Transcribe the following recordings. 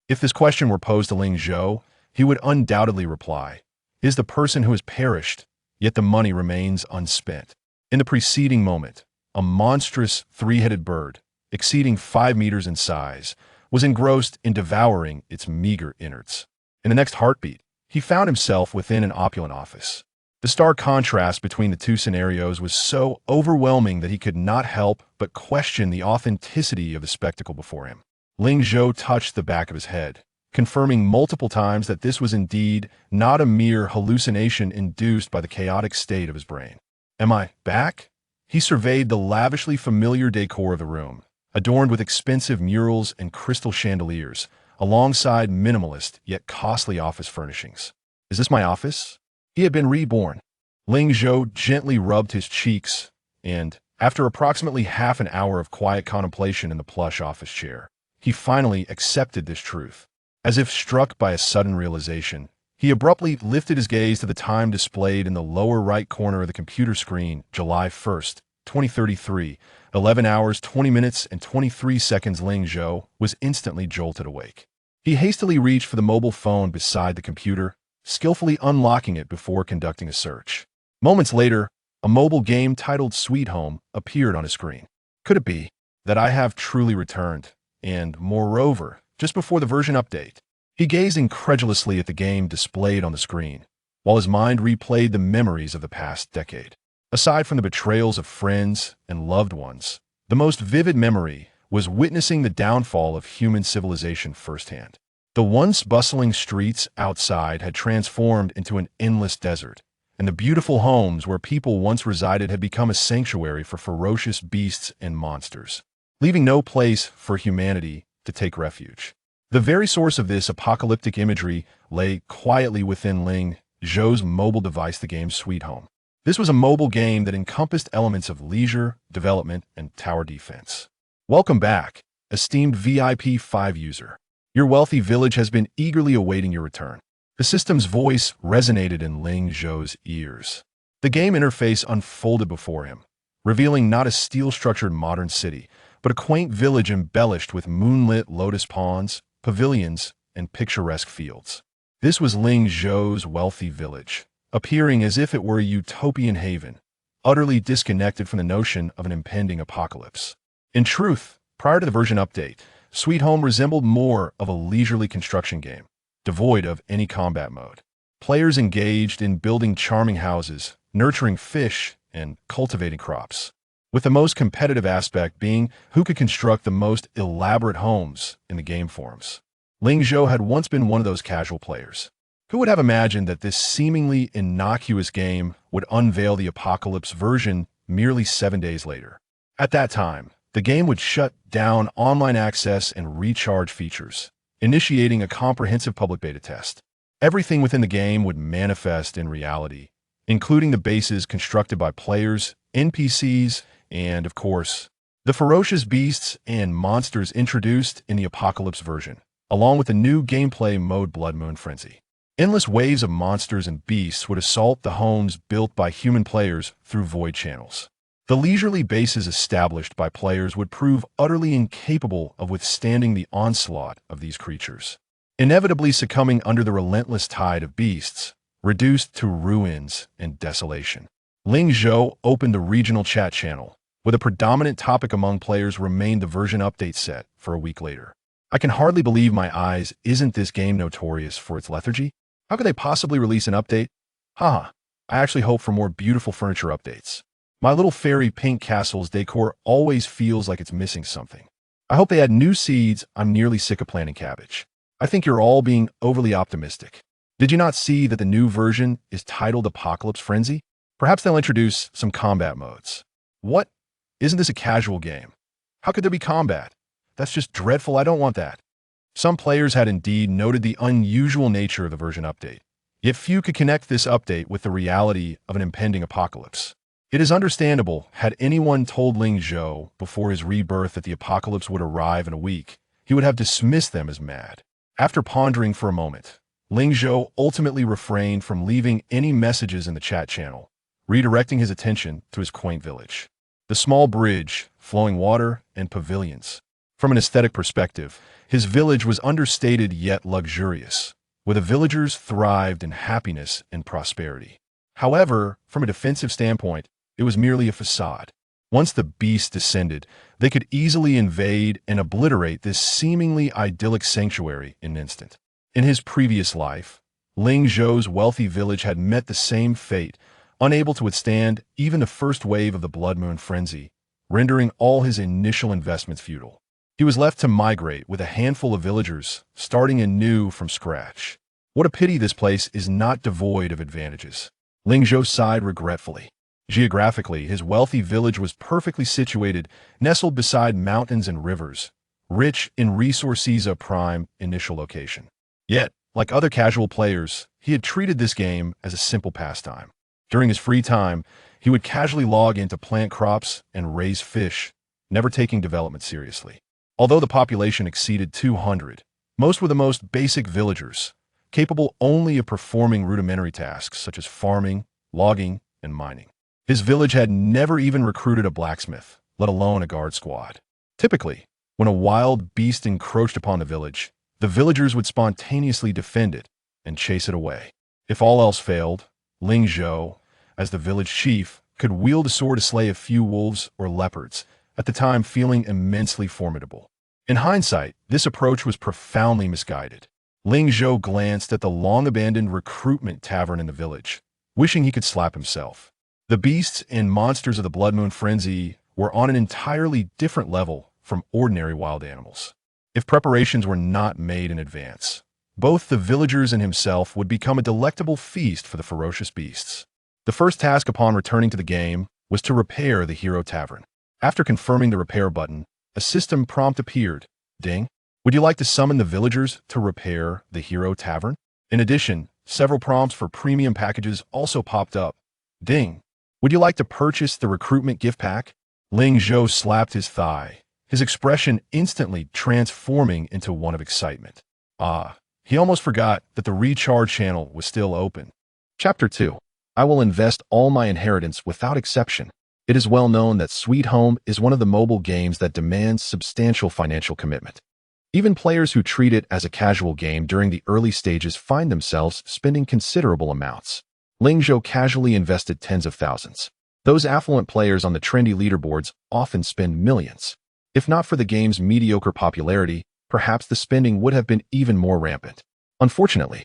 If this question were posed to Ling Zhou, he would undoubtedly reply, "Is the person who has perished, yet the money remains unspent." In the preceding moment, a monstrous three-headed bird, exceeding 5 meters in size, was engrossed in devouring its meager innards. In the next heartbeat, he found himself within an opulent office. The stark contrast between the two scenarios was so overwhelming that he could not help but question the authenticity of the spectacle before him. Ling Zhou touched the back of his head, confirming multiple times that this was indeed not a mere hallucination induced by the chaotic state of his brain. "Am I back?" He surveyed the lavishly familiar decor of the room, adorned with expensive murals and crystal chandeliers, alongside minimalist yet costly office furnishings. "Is this my office?" He had been reborn. Ling Zhou gently rubbed his cheeks, and, after approximately half an hour of quiet contemplation in the plush office chair, he finally accepted this truth. As if struck by a sudden realization, he abruptly lifted his gaze to the time displayed in the lower right corner of the computer screen. July 1st, 2033, 11 hours, 20 minutes, and 23 seconds. Ling Zhou was instantly jolted awake. He hastily reached for the mobile phone beside the computer, skillfully unlocking it before conducting a search. Moments later, a mobile game titled Sweet Home appeared on his screen. Could it be that I have truly returned? And, moreover, just before the version update, he gazed incredulously at the game displayed on the screen, while his mind replayed the memories of the past decade. Aside from the betrayals of friends and loved ones, the most vivid memory was witnessing the downfall of human civilization firsthand. The once bustling streets outside had transformed into an endless desert, and the beautiful homes where people once resided had become a sanctuary for ferocious beasts and monsters, leaving no place for humanity to take refuge. The very source of this apocalyptic imagery lay quietly within Ling Zhou's mobile device, the game Sweet Home. This was a mobile game that encompassed elements of leisure, development, and tower defense. Welcome back, esteemed VIP 5 user. Your wealthy village has been eagerly awaiting your return. The system's voice resonated in Ling Zhou's ears. The game interface unfolded before him, revealing not a steel-structured modern city, but a quaint village embellished with moonlit lotus ponds, pavilions, and picturesque fields. This was Ling Zhou's wealthy village, appearing as if it were a utopian haven, utterly disconnected from the notion of an impending apocalypse. In truth, prior to the version update, Sweet Home resembled more of a leisurely construction game, devoid of any combat mode. Players engaged in building charming houses, nurturing fish, and cultivating crops, with the most competitive aspect being who could construct the most elaborate homes in the game forums. Ling Zhou had once been one of those casual players. Who would have imagined that this seemingly innocuous game would unveil the apocalypse version merely 7 days later? At that time, the game would shut down online access and recharge features, initiating a comprehensive public beta test. Everything within the game would manifest in reality, including the bases constructed by players, NPCs, and, of course, the ferocious beasts and monsters introduced in the Apocalypse version, along with the new gameplay mode Blood Moon Frenzy. Endless waves of monsters and beasts would assault the homes built by human players through void channels. The leisurely bases established by players would prove utterly incapable of withstanding the onslaught of these creatures, inevitably succumbing under the relentless tide of beasts, reduced to ruins and desolation. Ling Zhou opened the regional chat channel, where the predominant topic among players remained the version update set for a week later. "I can hardly believe my eyes. Isn't this game notorious for its lethargy? How could they possibly release an update? Haha, I actually hope for more beautiful furniture updates. My little fairy pink castle's decor always feels like it's missing something. I hope they add new seeds. I'm nearly sick of planting cabbage. I think you're all being overly optimistic. Did you not see that the new version is titled Apocalypse Frenzy? Perhaps they'll introduce some combat modes." What? Isn't this a casual game? How could there be combat? That's just dreadful. I don't want that. Some players had indeed noted the unusual nature of the version update, yet few could connect this update with the reality of an impending apocalypse. It is understandable, had anyone told Ling Zhou before his rebirth that the apocalypse would arrive in a week, he would have dismissed them as mad. After pondering for a moment, Ling Zhou ultimately refrained from leaving any messages in the chat channel, redirecting his attention to his quaint village. The small bridge, flowing water, and pavilions, From an aesthetic perspective, his village was understated yet luxurious, where the villagers thrived in happiness and prosperity. However, from a defensive standpoint, it was merely a facade. Once the beasts descended, they could easily invade and obliterate this seemingly idyllic sanctuary in an instant. In his previous life, Ling Zhou's wealthy village had met the same fate, unable to withstand even the first wave of the blood moon frenzy, rendering all his initial investments futile. He was left to migrate with a handful of villagers, starting anew from scratch. What a pity this place is not devoid of advantages. Ling Zhou sighed regretfully. Geographically, his wealthy village was perfectly situated, nestled beside mountains and rivers, rich in resources, a prime initial location. Yet, like other casual players, he had treated this game as a simple pastime. During his free time, he would casually log in to plant crops and raise fish, never taking development seriously. Although the population exceeded 200, most were the most basic villagers, capable only of performing rudimentary tasks such as farming, logging, and mining. His village had never even recruited a blacksmith, let alone a guard squad. Typically, when a wild beast encroached upon the villagers would spontaneously defend it and chase it away. If all else failed, Ling Zhou, as the village chief, could wield a sword to slay a few wolves or leopards, at the time feeling immensely formidable. In hindsight, this approach was profoundly misguided. Ling Zhou glanced at the long-abandoned recruitment tavern in the village, wishing he could slap himself. The beasts and monsters of the Blood Moon Frenzy were on an entirely different level from ordinary wild animals. If preparations were not made in advance, both the villagers and himself would become a delectable feast for the ferocious beasts. The first task upon returning to the game was to repair the Hero Tavern. After confirming the repair button, a system prompt appeared. Ding. Would you like to summon the villagers to repair the Hero Tavern? In addition, several prompts for premium packages also popped up. Ding. Would you like to purchase the recruitment gift pack? Ling Zhou slapped his thigh, his expression instantly transforming into one of excitement. He almost forgot that the recharge channel was still open. Chapter 2. I will invest all my inheritance without exception. It is well known that Sweet Home is one of the mobile games that demands substantial financial commitment. Even players who treat it as a casual game during the early stages find themselves spending considerable amounts. Ling Zhou casually invested tens of thousands. Those affluent players on the trendy leaderboards often spend millions. If not for the game's mediocre popularity, perhaps the spending would have been even more rampant. Unfortunately,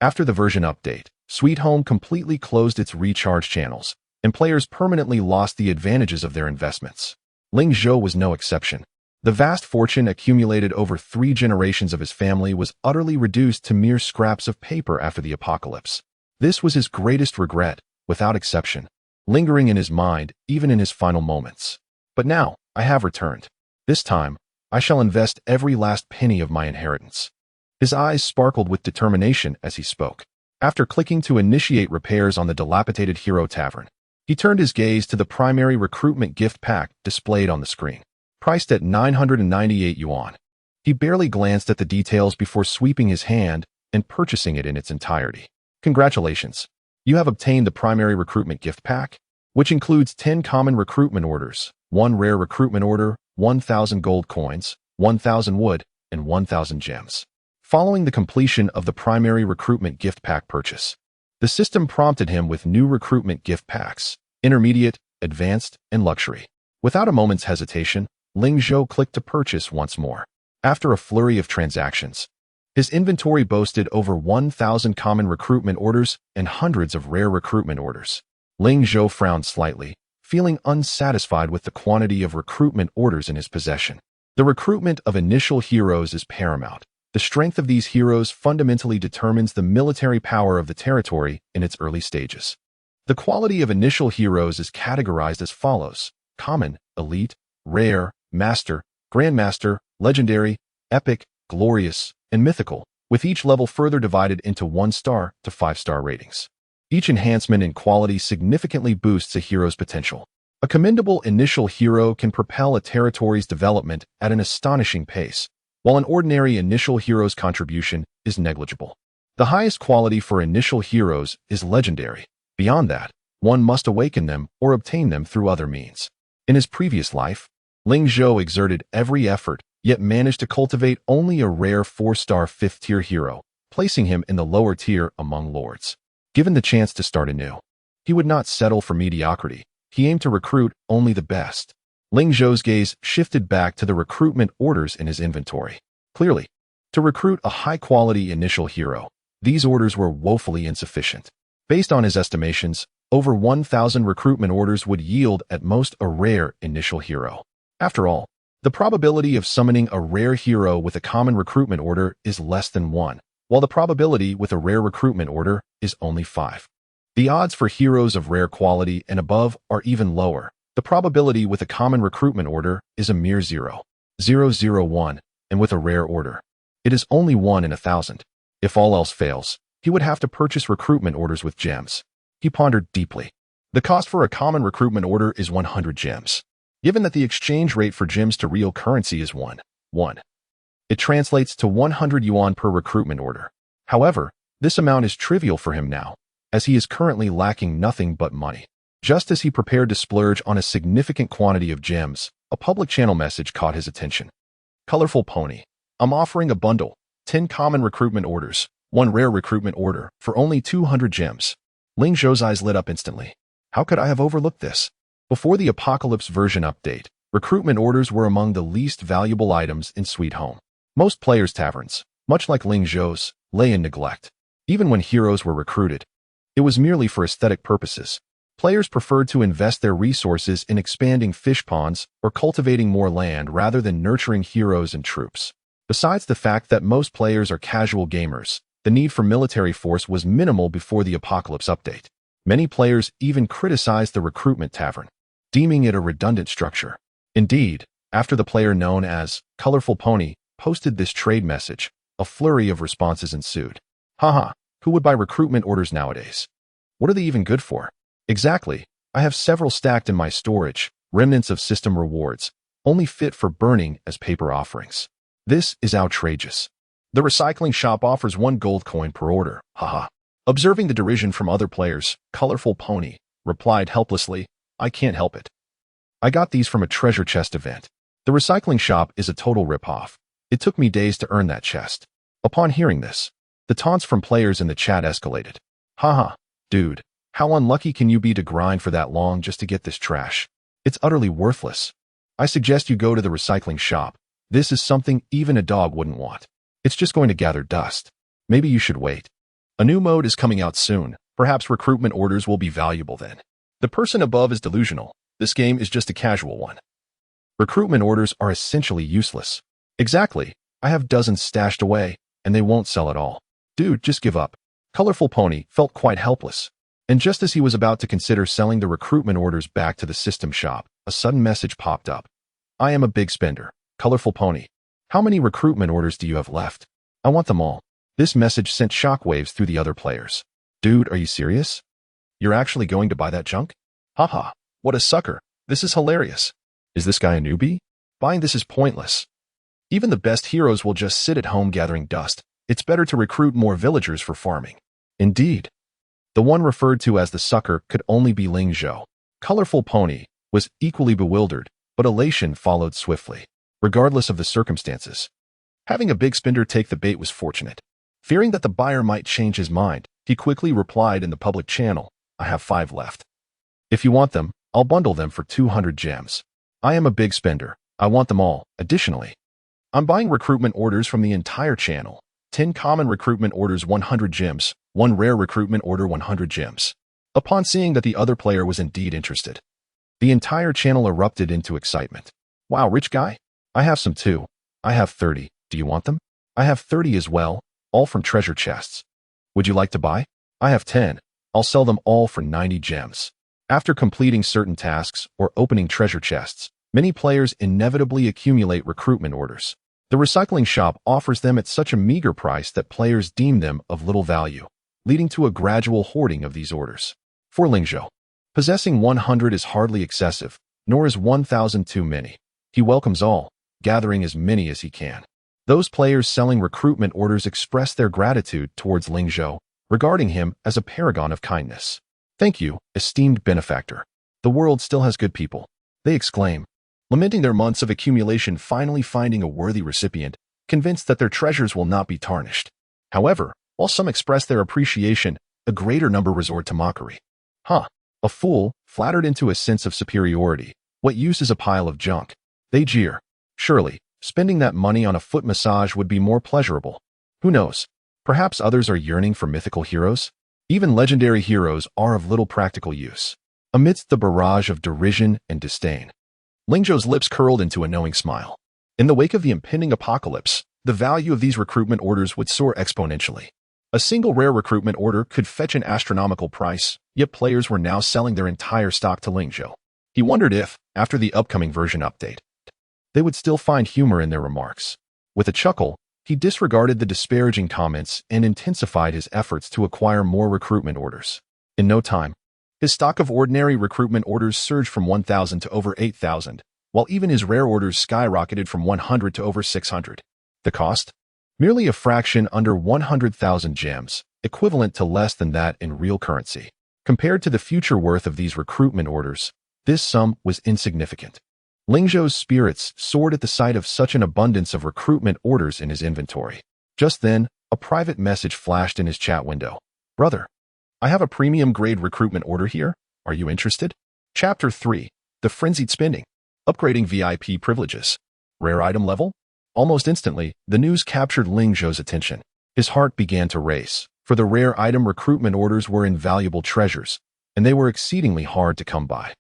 after the version update, Sweet Home completely closed its recharge channels, and players permanently lost the advantages of their investments. Ling Zhou was no exception. The vast fortune accumulated over 3 generations of his family was utterly reduced to mere scraps of paper after the apocalypse. This was his greatest regret, without exception, lingering in his mind even in his final moments. But now, I have returned. This time, I shall invest every last penny of my inheritance. His eyes sparkled with determination as he spoke. After clicking to initiate repairs on the dilapidated Hero Tavern, he turned his gaze to the primary recruitment gift pack displayed on the screen. Priced at 998 yuan. He barely glanced at the details before sweeping his hand and purchasing it in its entirety. Congratulations. You have obtained the primary recruitment gift pack, which includes 10 common recruitment orders, 1 rare recruitment order, 1,000 gold coins, 1,000 wood, and 1,000 gems. Following the completion of the primary recruitment gift pack purchase, the system prompted him with new recruitment gift packs, intermediate, advanced, and luxury. Without a moment's hesitation, Ling Zhou clicked to purchase once more. After a flurry of transactions, his inventory boasted over 1,000 common recruitment orders and hundreds of rare recruitment orders. Ling Zhou frowned slightly, feeling unsatisfied with the quantity of recruitment orders in his possession. The recruitment of initial heroes is paramount. The strength of these heroes fundamentally determines the military power of the territory in its early stages. The quality of initial heroes is categorized as follows: common, elite, rare, master, grandmaster, legendary, epic, glorious, and mythical, with each level further divided into 1-star to 5-star ratings. Each enhancement in quality significantly boosts a hero's potential. A commendable initial hero can propel a territory's development at an astonishing pace, while an ordinary initial hero's contribution is negligible. The highest quality for initial heroes is legendary. Beyond that, one must awaken them or obtain them through other means. In his previous life, Ling Zhou exerted every effort yet managed to cultivate only a rare 4-star 5th-tier hero, placing him in the lower tier among lords. Given the chance to start anew, he would not settle for mediocrity. He aimed to recruit only the best. Ling Zhou's gaze shifted back to the recruitment orders in his inventory. Clearly, to recruit a high-quality initial hero, these orders were woefully insufficient. Based on his estimations, over 1,000 recruitment orders would yield at most a rare initial hero. After all, the probability of summoning a rare hero with a common recruitment order is less than 1, while the probability with a rare recruitment order is only 5. The odds for heroes of rare quality and above are even lower. The probability with a common recruitment order is a mere 0.001, and with a rare order, it is only 1 in 1,000. If all else fails, he would have to purchase recruitment orders with gems. He pondered deeply. The cost for a common recruitment order is 100 gems. Given that the exchange rate for gems to real currency is 1, it translates to 100 yuan per recruitment order. However, this amount is trivial for him now, as he is currently lacking nothing but money. Just as he prepared to splurge on a significant quantity of gems, a public channel message caught his attention. Colorful Pony, I'm offering a bundle, 10 common recruitment orders, 1 rare recruitment order, for only 200 gems. Ling Zhou's eyes lit up instantly. How could I have overlooked this? Before the Apocalypse version update, recruitment orders were among the least valuable items in Sweet Home. Most players' taverns, much like Ling Zhou's, lay in neglect. Even when heroes were recruited, it was merely for aesthetic purposes. Players preferred to invest their resources in expanding fish ponds or cultivating more land rather than nurturing heroes and troops. Besides the fact that most players are casual gamers, the need for military force was minimal before the Apocalypse update. Many players even criticized the recruitment tavern, deeming it a redundant structure. Indeed, after the player known as Colorful Pony posted this trade message, a flurry of responses ensued. Haha, who would buy recruitment orders nowadays? What are they even good for? Exactly, I have several stacked in my storage, remnants of system rewards, only fit for burning as paper offerings. This is outrageous. The recycling shop offers 1 gold coin per order, haha. Observing the derision from other players, Colorful Pony replied helplessly, I can't help it. I got these from a treasure chest event. The recycling shop is a total rip-off. It took me days to earn that chest. Upon hearing this, the taunts from players in the chat escalated. Haha, dude, how unlucky can you be to grind for that long just to get this trash? It's utterly worthless. I suggest you go to the recycling shop. This is something even a dog wouldn't want. It's just going to gather dust. Maybe you should wait. A new mode is coming out soon. Perhaps recruitment orders will be valuable then. The person above is delusional. This game is just a casual one. Recruitment orders are essentially useless. Exactly. I have dozens stashed away, and they won't sell at all. Dude, just give up. Colorful Pony felt quite helpless. And just as he was about to consider selling the recruitment orders back to the system shop, a sudden message popped up. I am a big spender. Colorful Pony. How many recruitment orders do you have left? I want them all. This message sent shockwaves through the other players. Dude, are you serious? You're actually going to buy that junk? Haha, what a sucker. This is hilarious. Is this guy a newbie? Buying this is pointless. Even the best heroes will just sit at home gathering dust. It's better to recruit more villagers for farming. Indeed. The one referred to as the sucker could only be Ling Zhou. Colorful Pony was equally bewildered, but elation followed swiftly, regardless of the circumstances. Having a big spender take the bait was fortunate. Fearing that the buyer might change his mind, he quickly replied in the public channel, I have 5 left. If you want them, I'll bundle them for 200 gems. I am a big spender. I want them all. Additionally, I'm buying recruitment orders from the entire channel. 10 common recruitment orders 100 gems, 1 rare recruitment order 100 gems. Upon seeing that the other player was indeed interested, the entire channel erupted into excitement. Wow, rich guy? I have some too. I have 30. Do you want them? I have 30 as well, all from treasure chests. Would you like to buy? I have 10. I'll sell them all for 90 gems. After completing certain tasks or opening treasure chests, many players inevitably accumulate recruitment orders. The recycling shop offers them at such a meager price that players deem them of little value, leading to a gradual hoarding of these orders. For Ling Zhou, possessing 100 is hardly excessive, nor is 1,000 too many. He welcomes all, gathering as many as he can. Those players selling recruitment orders express their gratitude towards Ling Zhou, regarding him as a paragon of kindness. Thank you, esteemed benefactor. The world still has good people, they exclaim. lamenting their months of accumulation finally finding a worthy recipient, convinced that their treasures will not be tarnished. However, while some express their appreciation, a greater number resort to mockery. Huh. A fool, flattered into a sense of superiority. What use is a pile of junk? They jeer. Surely, spending that money on a foot massage would be more pleasurable. Who knows? Perhaps others are yearning for mythical heroes? Even legendary heroes are of little practical use. Amidst the barrage of derision and disdain, Ling Zhou's lips curled into a knowing smile. In the wake of the impending apocalypse, the value of these recruitment orders would soar exponentially. A single rare recruitment order could fetch an astronomical price, yet players were now selling their entire stock to Ling Zhou. He wondered if, after the upcoming version update, they would still find humor in their remarks. With a chuckle, he disregarded the disparaging comments and intensified his efforts to acquire more recruitment orders. In no time, his stock of ordinary recruitment orders surged from 1,000 to over 8,000, while even his rare orders skyrocketed from 100 to over 600. The cost? Merely a fraction under 100,000 gems, equivalent to less than that in real currency. Compared to the future worth of these recruitment orders, this sum was insignificant. Ling Zhou's spirits soared at the sight of such an abundance of recruitment orders in his inventory. Just then, a private message flashed in his chat window. Brother, I have a premium-grade recruitment order here. Are you interested? Chapter 3. The Frenzied Spending. Upgrading VIP privileges. Rare item level? Almost instantly, the news captured Ling Zhou's attention. His heart began to race, for the rare item recruitment orders were invaluable treasures, and they were exceedingly hard to come by.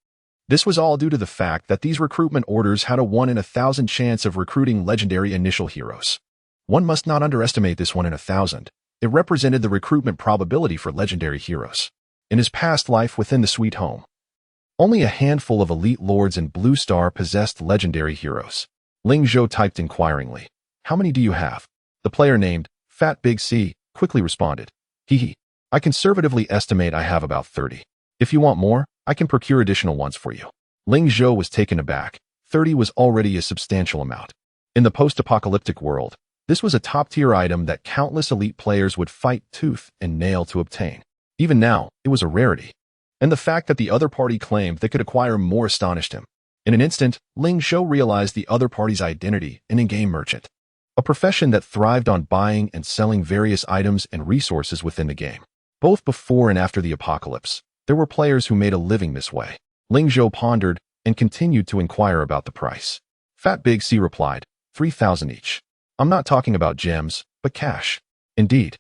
This was all due to the fact that these recruitment orders had a 1 in 1,000 chance of recruiting legendary initial heroes. One must not underestimate this 1 in 1,000. It represented the recruitment probability for legendary heroes. In his past life within the Sweet Home, only a handful of elite lords in Blue Star possessed legendary heroes. Ling Zhou typed inquiringly. How many do you have? The player named Fat Big C quickly responded. Hee. I conservatively estimate I have about 30. If you want more, I can procure additional ones for you. Ling Zhou was taken aback. 30 was already a substantial amount. In the post-apocalyptic world, this was a top-tier item that countless elite players would fight tooth and nail to obtain. Even now, it was a rarity. And the fact that the other party claimed they could acquire more astonished him. In an instant, Ling Zhou realized the other party's identity, an in-game merchant. A profession that thrived on buying and selling various items and resources within the game. Both before and after the apocalypse, there were players who made a living this way. Ling Zhou pondered and continued to inquire about the price. Fat Big C replied, 3,000 each. I'm not talking about gems, but cash. Indeed.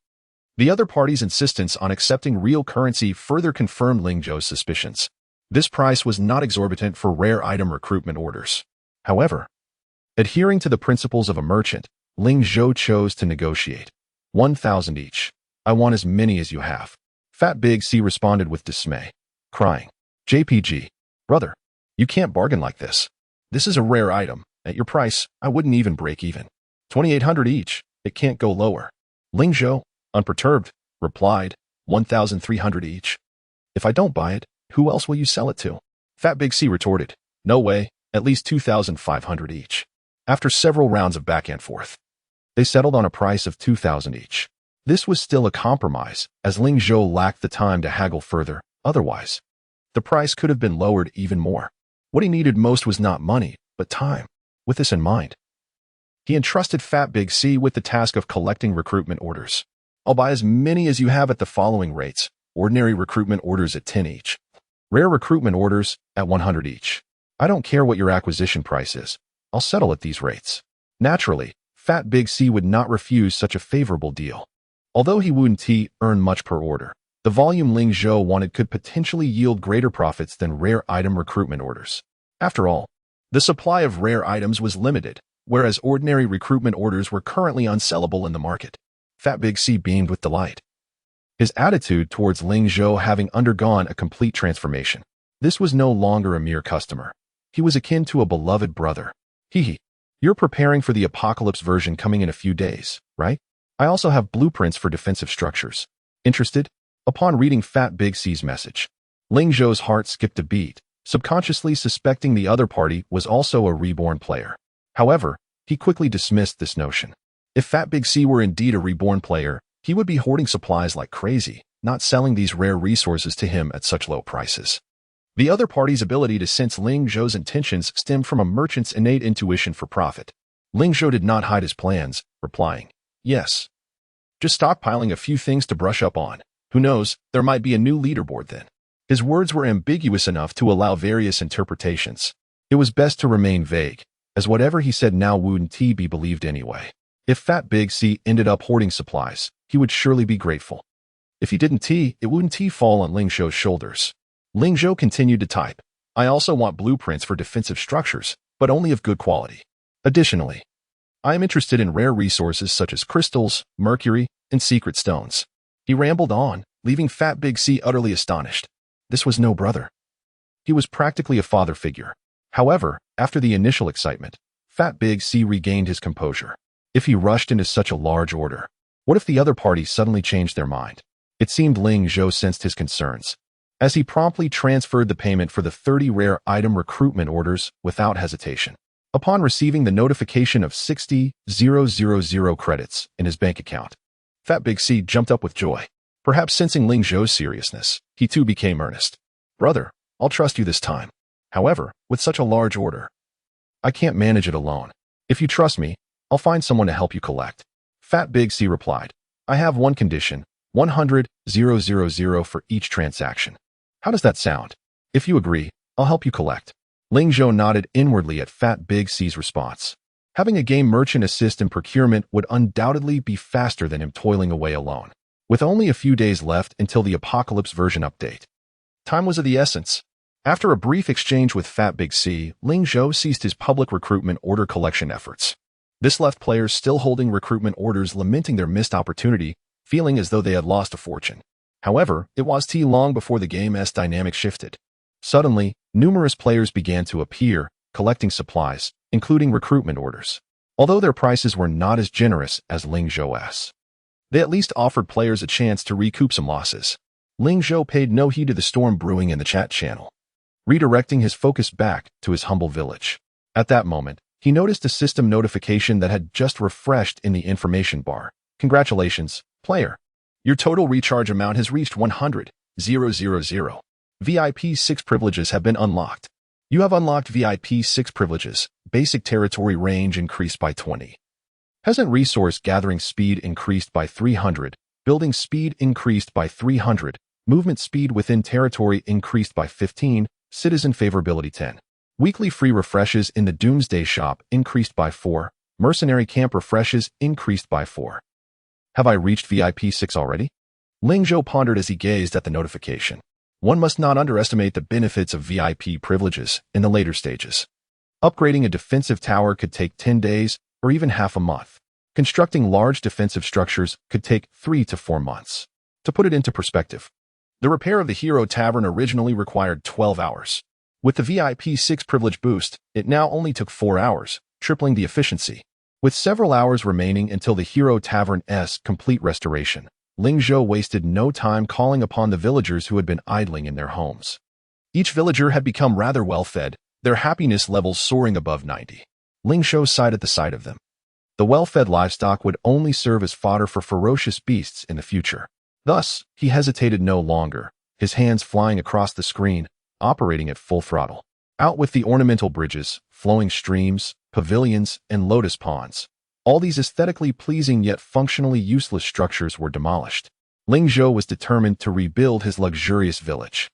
The other party's insistence on accepting real currency further confirmed Ling Zhou's suspicions. This price was not exorbitant for rare item recruitment orders. However, adhering to the principles of a merchant, Ling Zhou chose to negotiate. 1,000 each. I want as many as you have. Fat Big C responded with dismay, crying, JPG, brother, you can't bargain like this. This is a rare item. At your price, I wouldn't even break even. 2,800 each. It can't go lower. Ling Zhou, unperturbed, replied, 1,300 each. If I don't buy it, who else will you sell it to? Fat Big C retorted, no way, at least 2,500 each. After several rounds of back and forth, they settled on a price of 2,000 each. This was still a compromise, as Ling Zhou lacked the time to haggle further. Otherwise, the price could have been lowered even more. What he needed most was not money, but time. With this in mind, he entrusted Fat Big C with the task of collecting recruitment orders. I'll buy as many as you have at the following rates. Ordinary recruitment orders at 10 each. Rare recruitment orders at 100 each. I don't care what your acquisition price is. I'll settle at these rates. Naturally, Fat Big C would not refuse such a favorable deal. Although he wouldn't earn much per order, the volume Ling Zhou wanted could potentially yield greater profits than rare item recruitment orders. After all, the supply of rare items was limited, whereas ordinary recruitment orders were currently unsellable in the market. Fat Big C beamed with delight. His attitude towards Ling Zhou having undergone a complete transformation. This was no longer a mere customer. He was akin to a beloved brother. You're preparing for the apocalypse version coming in a few days, right? I also have blueprints for defensive structures. Interested? Upon reading Fat Big C's message, Ling Zhou's heart skipped a beat, subconsciously suspecting the other party was also a reborn player. However, he quickly dismissed this notion. If Fat Big C were indeed a reborn player, he would be hoarding supplies like crazy, not selling these rare resources to him at such low prices. The other party's ability to sense Ling Zhou's intentions stemmed from a merchant's innate intuition for profit. Ling Zhou did not hide his plans, replying, "Yes. Just stockpiling a few things to brush up on. Who knows, there might be a new leaderboard then." His words were ambiguous enough to allow various interpretations. It was best to remain vague, as whatever he said now wouldn't be believed anyway. If Fat Big C ended up hoarding supplies, he would surely be grateful. If he didn't, it wouldn't fall on Ling Zhou's shoulders. Ling Zhou continued to type, "I also want blueprints for defensive structures, but only of good quality. Additionally, I am interested in rare resources such as crystals, mercury, and secret stones." He rambled on, leaving Fat Big C utterly astonished. This was no brother. He was practically a father figure. However, after the initial excitement, Fat Big C regained his composure. If he rushed into such a large order, what if the other party suddenly changed their mind? It seemed Ling Zhou sensed his concerns, as he promptly transferred the payment for the 30 rare item recruitment orders without hesitation. Upon receiving the notification of 60,000 credits in his bank account, Fat Big C jumped up with joy. Perhaps sensing Ling Zhou's seriousness, he too became earnest. "Brother, I'll trust you this time. However, with such a large order, I can't manage it alone. If you trust me, I'll find someone to help you collect." Fat Big C replied, "I have one condition, 100,000 for each transaction. How does that sound? If you agree, I'll help you collect." Ling Zhou nodded inwardly at Fat Big C's response. Having a game merchant assist in procurement would undoubtedly be faster than him toiling away alone. With only a few days left until the Apocalypse version update, time was of the essence. After a brief exchange with Fat Big C, Ling Zhou ceased his public recruitment order collection efforts. This left players still holding recruitment orders lamenting their missed opportunity, feeling as though they had lost a fortune. However, it was long before the game's dynamic shifted. Suddenly, numerous players began to appear, collecting supplies, including recruitment orders. Although their prices were not as generous as Ling Zhou's, they at least offered players a chance to recoup some losses. Ling Zhou paid no heed to the storm brewing in the chat channel, redirecting his focus back to his humble village. At that moment, he noticed a system notification that had just refreshed in the information bar. "Congratulations, player. Your total recharge amount has reached 100,000. VIP 6 privileges have been unlocked. You have unlocked VIP 6 privileges. Basic territory range increased by 20. Peasant resource gathering speed increased by 300. Building speed increased by 300. Movement speed within territory increased by 15. Citizen favorability 10. Weekly free refreshes in the Doomsday shop increased by 4. Mercenary camp refreshes increased by 4. Have I reached VIP 6 already?" Ling Zhou pondered as he gazed at the notification. One must not underestimate the benefits of VIP privileges in the later stages. Upgrading a defensive tower could take 10 days or even half a month. Constructing large defensive structures could take 3 to 4 months. To put it into perspective, the repair of the Hero Tavern originally required 12 hours. With the VIP 6 privilege boost, it now only took 4 hours, tripling the efficiency. With several hours remaining until the Hero Tavern's complete restoration, Ling Zhou wasted no time calling upon the villagers who had been idling in their homes. Each villager had become rather well-fed, their happiness levels soaring above 90. Ling Zhou sighed at the sight of them. The well-fed livestock would only serve as fodder for ferocious beasts in the future. Thus, he hesitated no longer, his hands flying across the screen, operating at full throttle. Out with the ornamental bridges, flowing streams, pavilions, and lotus ponds. All these aesthetically pleasing yet functionally useless structures were demolished. Ling Zhou was determined to rebuild his luxurious village.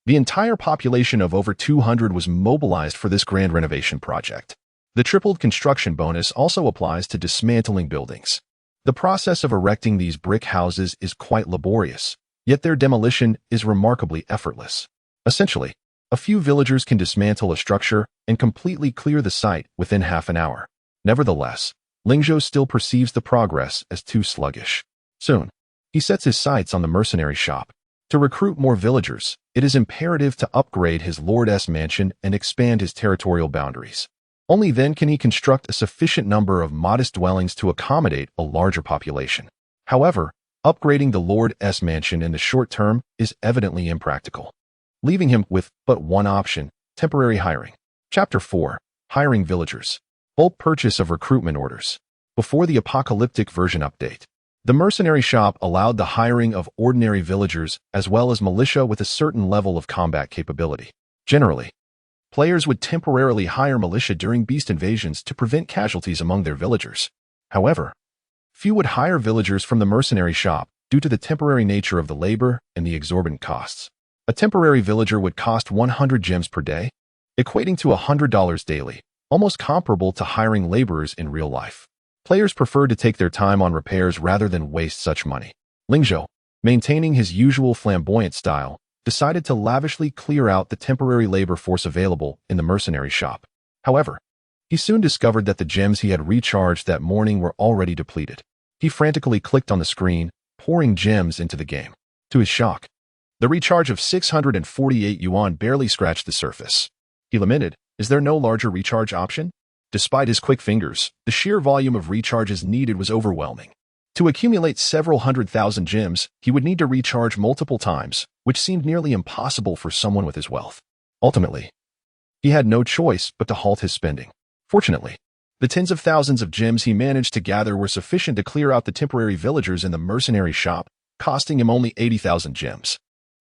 The entire population of over 200 was mobilized for this grand renovation project. The tripled construction bonus also applies to dismantling buildings. The process of erecting these brick houses is quite laborious, yet their demolition is remarkably effortless. Essentially, a few villagers can dismantle a structure and completely clear the site within half an hour. Nevertheless, Ling Zhou still perceives the progress as too sluggish. Soon, he sets his sights on the mercenary shop. To recruit more villagers, it is imperative to upgrade his lord's mansion and expand his territorial boundaries. Only then can he construct a sufficient number of modest dwellings to accommodate a larger population. However, upgrading the lord's mansion in the short term is evidently impractical, leaving him with but one option: temporary hiring. Chapter 4. Hiring villagers. Bulk purchase of recruitment orders. Before the apocalyptic version update, the mercenary shop allowed the hiring of ordinary villagers as well as militia with a certain level of combat capability. Generally, players would temporarily hire militia during beast invasions to prevent casualties among their villagers. However, few would hire villagers from the mercenary shop due to the temporary nature of the labor and the exorbitant costs. A temporary villager would cost 100 gems per day, equating to $100 daily, almost comparable to hiring laborers in real life. Players preferred to take their time on repairs rather than waste such money. Ling Zhou, maintaining his usual flamboyant style, decided to lavishly clear out the temporary labor force available in the mercenary shop. However, he soon discovered that the gems he had recharged that morning were already depleted. He frantically clicked on the screen, pouring gems into the game. To his shock, the recharge of 648 yuan barely scratched the surface. He lamented, "Is there no larger recharge option?" Despite his quick fingers, the sheer volume of recharges needed was overwhelming. To accumulate several 100,000 gems, he would need to recharge multiple times, which seemed nearly impossible for someone with his wealth. Ultimately, he had no choice but to halt his spending. Fortunately, the tens of thousands of gems he managed to gather were sufficient to clear out the temporary villagers in the mercenary shop, costing him only 80,000 gems.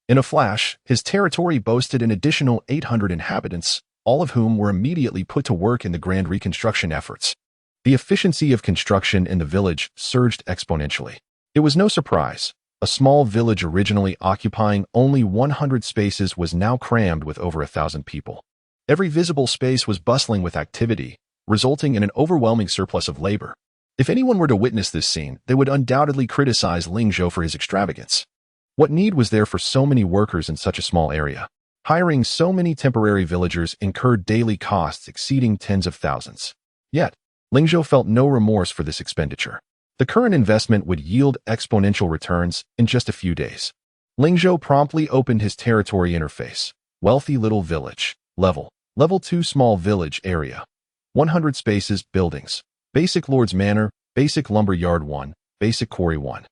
In a flash, his territory boasted an additional 800 inhabitants, all of whom were immediately put to work in the grand reconstruction efforts. The efficiency of construction in the village surged exponentially. It was no surprise. A small village originally occupying only 100 spaces was now crammed with over 1,000 people. Every visible space was bustling with activity, resulting in an overwhelming surplus of labor. If anyone were to witness this scene, they would undoubtedly criticize Ling Zhou for his extravagance. What need was there for so many workers in such a small area? Hiring so many temporary villagers incurred daily costs exceeding tens of thousands. Yet, Ling Zhou felt no remorse for this expenditure. The current investment would yield exponential returns in just a few days. Ling Zhou promptly opened his territory interface. Wealthy little village. Level 2 small village area. 100 spaces, buildings. Basic Lord's Manor, Basic Lumber Yard 1, Basic Quarry 1.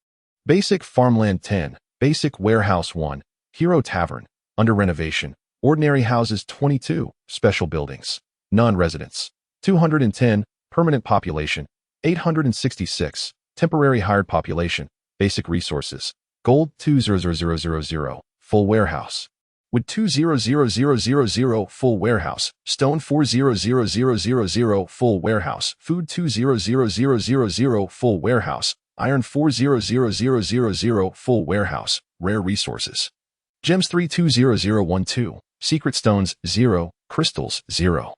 Basic Farmland 10, Basic Warehouse 1, Hero Tavern, under renovation. Ordinary houses 22, special buildings. Non-residents. 210, permanent population. 866, temporary hired population. Basic resources. Gold 200,000, full warehouse. Wood 200,000, full warehouse. Stone 400,000, full warehouse. Food 200,000, full warehouse. Iron 400,000, full warehouse. Rare resources. Gems 320,012. Secret stones 0. Crystals 0.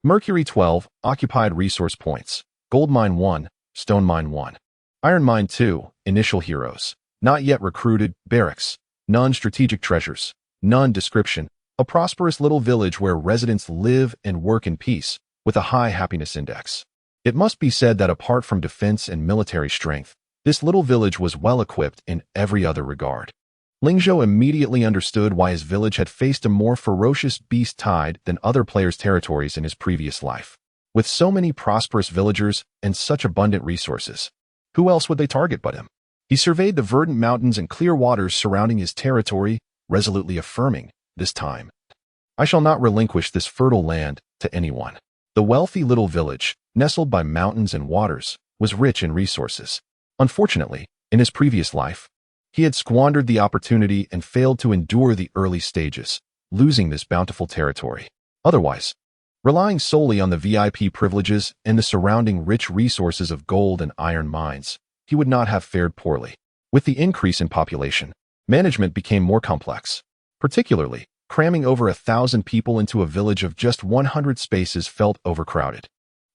Mercury 12. Occupied resource points. Gold mine 1. Stone mine 1. Iron mine 2. Initial heroes. Not yet recruited. Barracks. Non-strategic treasures. Non-description. A prosperous little village where residents live and work in peace, with a high happiness index. It must be said that apart from defense and military strength, this little village was well equipped in every other regard. Ling Zhou immediately understood why his village had faced a more ferocious beast tide than other players' territories in his previous life. With so many prosperous villagers and such abundant resources, who else would they target but him? He surveyed the verdant mountains and clear waters surrounding his territory, resolutely affirming, "This time, I shall not relinquish this fertile land to anyone." The wealthy little village, nestled by mountains and waters, was rich in resources. Unfortunately, in his previous life, he had squandered the opportunity and failed to endure the early stages, losing this bountiful territory. Otherwise, relying solely on the VIP privileges and the surrounding rich resources of gold and iron mines, he would not have fared poorly. With the increase in population, management became more complex. Particularly, cramming over 1,000 people into a village of just 100 spaces felt overcrowded.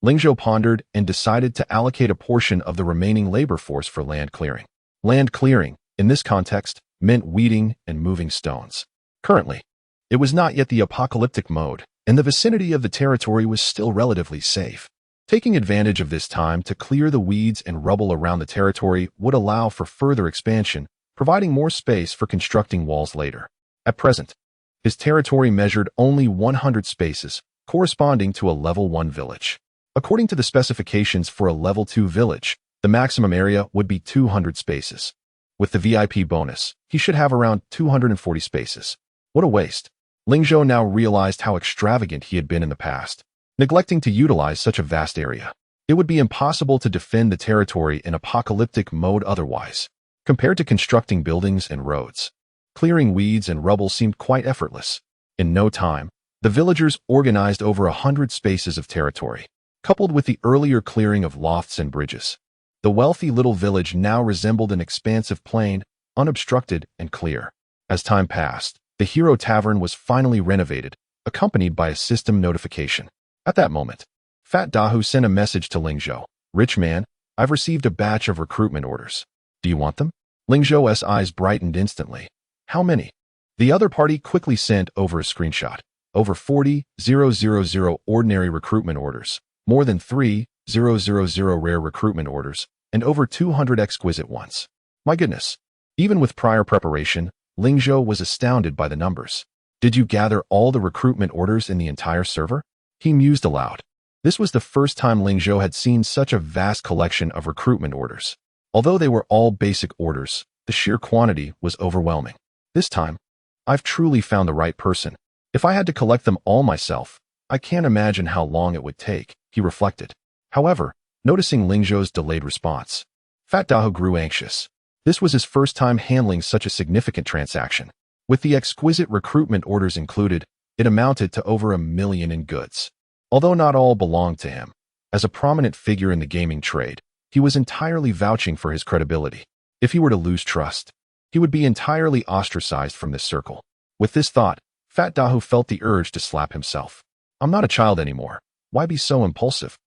Ling Zhou pondered and decided to allocate a portion of the remaining labor force for land clearing. Land clearing, in this context, meant weeding and moving stones. Currently, it was not yet the apocalyptic mode, and the vicinity of the territory was still relatively safe. Taking advantage of this time to clear the weeds and rubble around the territory would allow for further expansion, providing more space for constructing walls later. At present, his territory measured only 100 spaces, corresponding to a level 1 village. According to the specifications for a level 2 village, the maximum area would be 200 spaces. With the VIP bonus, he should have around 240 spaces. What a waste. Ling Zhou now realized how extravagant he had been in the past, neglecting to utilize such a vast area. It would be impossible to defend the territory in apocalyptic mode otherwise. Compared to constructing buildings and roads, clearing weeds and rubble seemed quite effortless. In no time, the villagers organized over 100 spaces of territory, coupled with the earlier clearing of lofts and bridges. The wealthy little village now resembled an expansive plain, unobstructed and clear. As time passed, the Hero Tavern was finally renovated, accompanied by a system notification. At that moment, Fat Dahu sent a message to Ling Zhou. "Rich man, I've received a batch of recruitment orders. Do you want them?" Ling Zhou's eyes brightened instantly. "How many?" The other party quickly sent over a screenshot. Over 40,000 ordinary recruitment orders, more than 3,000 rare recruitment orders, and over 200 exquisite ones. My goodness. Even with prior preparation, Ling Zhou was astounded by the numbers. "Did you gather all the recruitment orders in the entire server?" He mused aloud. This was the first time Ling Zhou had seen such a vast collection of recruitment orders. Although they were all basic orders, the sheer quantity was overwhelming. "This time, I've truly found the right person. If I had to collect them all myself, I can't imagine how long it would take," he reflected. However, noticing Ling Zhou's delayed response, Fat Dahu grew anxious. This was his first time handling such a significant transaction. With the exquisite recruitment orders included, it amounted to over 1 million in goods. Although not all belonged to him, as a prominent figure in the gaming trade, he was entirely vouching for his credibility. If he were to lose trust, he would be entirely ostracized from this circle. With this thought, Fat Dahu felt the urge to slap himself. "I'm not a child anymore. Why be so impulsive?"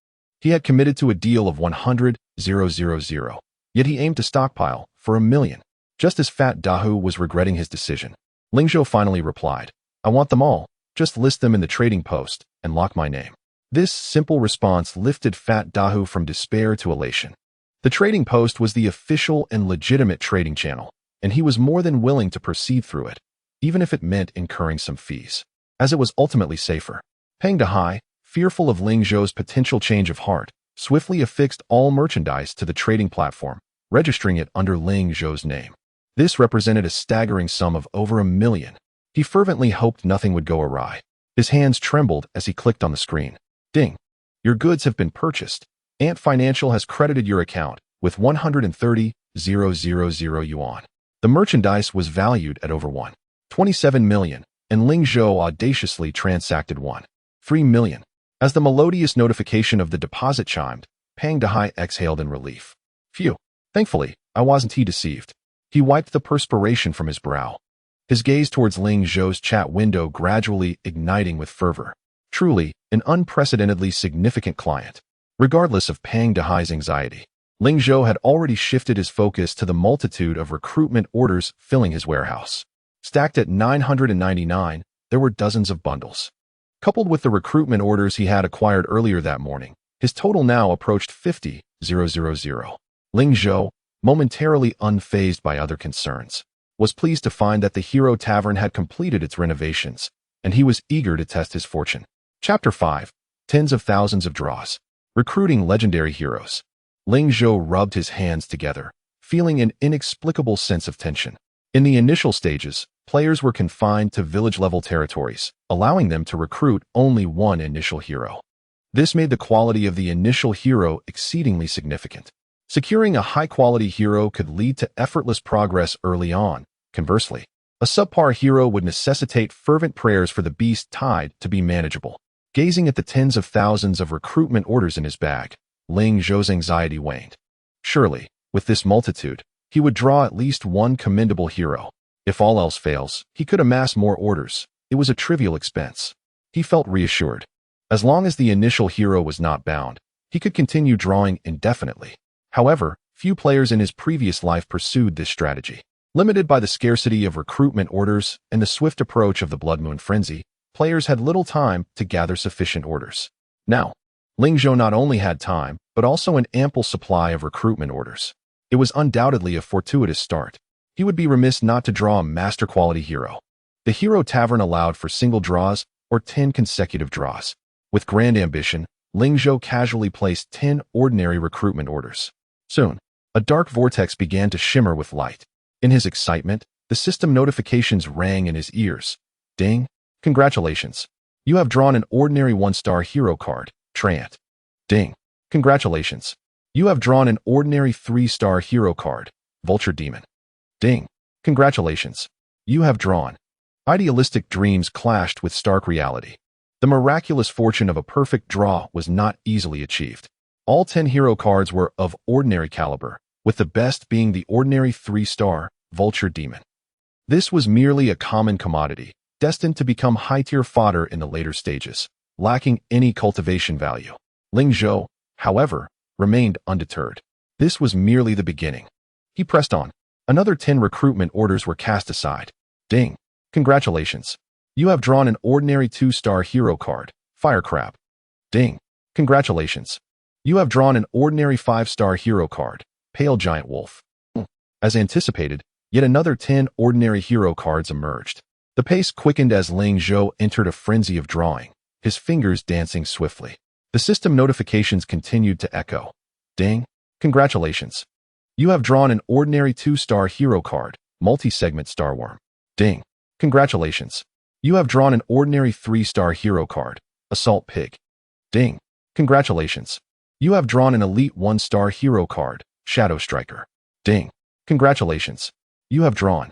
He had committed to a deal of 100,000, yet he aimed to stockpile for 1 million. Just as Fat Dahu was regretting his decision, Ling Zhou finally replied, "I want them all. Just list them in the trading post and lock my name." This simple response lifted Fat Dahu from despair to elation. The trading post was the official and legitimate trading channel, and he was more than willing to proceed through it, even if it meant incurring some fees, as it was ultimately safer. Pang Dahai, fearful of Ling Zhou's potential change of heart, swiftly affixed all merchandise to the trading platform, registering it under Ling Zhou's name. This represented a staggering sum of over 1 million. He fervently hoped nothing would go awry. His hands trembled as he clicked on the screen. Ding! Your goods have been purchased. Ant Financial has credited your account with 130,000 yuan. The merchandise was valued at over 1.27 million, and Ling Zhou audaciously transacted 1.3 million. As the melodious notification of the deposit chimed, Pang Dahai exhaled in relief. Phew! Thankfully, I wasn't deceived. He wiped the perspiration from his brow, his gaze towards Ling Zhou's chat window gradually igniting with fervor. Truly, an unprecedentedly significant client. Regardless of Pang Dahai's anxiety, Ling Zhou had already shifted his focus to the multitude of recruitment orders filling his warehouse. Stacked at 999, there were dozens of bundles. Coupled with the recruitment orders he had acquired earlier that morning, his total now approached 50,000. Ling Zhou, momentarily unfazed by other concerns, was pleased to find that the Hero Tavern had completed its renovations, and he was eager to test his fortune. Chapter 5. Tens of thousands of draws. Recruiting legendary heroes. Ling Zhou rubbed his hands together, feeling an inexplicable sense of tension. In the initial stages, players were confined to village-level territories, allowing them to recruit only one initial hero. This made the quality of the initial hero exceedingly significant. Securing a high-quality hero could lead to effortless progress early on. Conversely, a subpar hero would necessitate fervent prayers for the beast tide to be manageable. Gazing at the tens of thousands of recruitment orders in his bag, Ling Zhou's anxiety waned. Surely, with this multitude, he would draw at least one commendable hero. If all else fails, he could amass more orders. It was a trivial expense. He felt reassured. As long as the initial hero was not bound, he could continue drawing indefinitely. However, few players in his previous life pursued this strategy. Limited by the scarcity of recruitment orders and the swift approach of the Blood Moon Frenzy, players had little time to gather sufficient orders. Now, Ling Zhou not only had time, but also an ample supply of recruitment orders. It was undoubtedly a fortuitous start. He would be remiss not to draw a master-quality hero. The Hero Tavern allowed for single draws or 10 consecutive draws. With grand ambition, Ling Zhou casually placed 10 ordinary recruitment orders. Soon, a dark vortex began to shimmer with light. In his excitement, the system notifications rang in his ears. Ding! Congratulations! You have drawn an ordinary 1-star hero card, Trant. Ding! Congratulations! You have drawn an ordinary 3-star hero card, Vulture Demon. Ding! Congratulations! You have drawn Idealistic dreams clashed with stark reality. The miraculous fortune of a perfect draw was not easily achieved. All 10 hero cards were of ordinary caliber, with the best being the ordinary 3-star Vulture Demon. This was merely a common commodity, destined to become high-tier fodder in the later stages, lacking any cultivation value. Ling Zhou, however, remained undeterred. This was merely the beginning. He pressed on. Another 10 recruitment orders were cast aside. Ding! Congratulations. You have drawn an ordinary 2-star hero card, Firecrab. Ding! Congratulations. You have drawn an ordinary 5-star hero card, Pale Giant Wolf. As anticipated, yet another 10 ordinary hero cards emerged. The pace quickened as Ling Zhou entered a frenzy of drawing, his fingers dancing swiftly. The system notifications continued to echo. Ding! Congratulations. You have drawn an ordinary 2-star hero card, Multi-Segment Starworm. Ding! Congratulations. You have drawn an ordinary 3-star hero card, Assault Pig. Ding! Congratulations. You have drawn an elite 1-star hero card, Shadow Striker. Ding! Congratulations. You have drawn.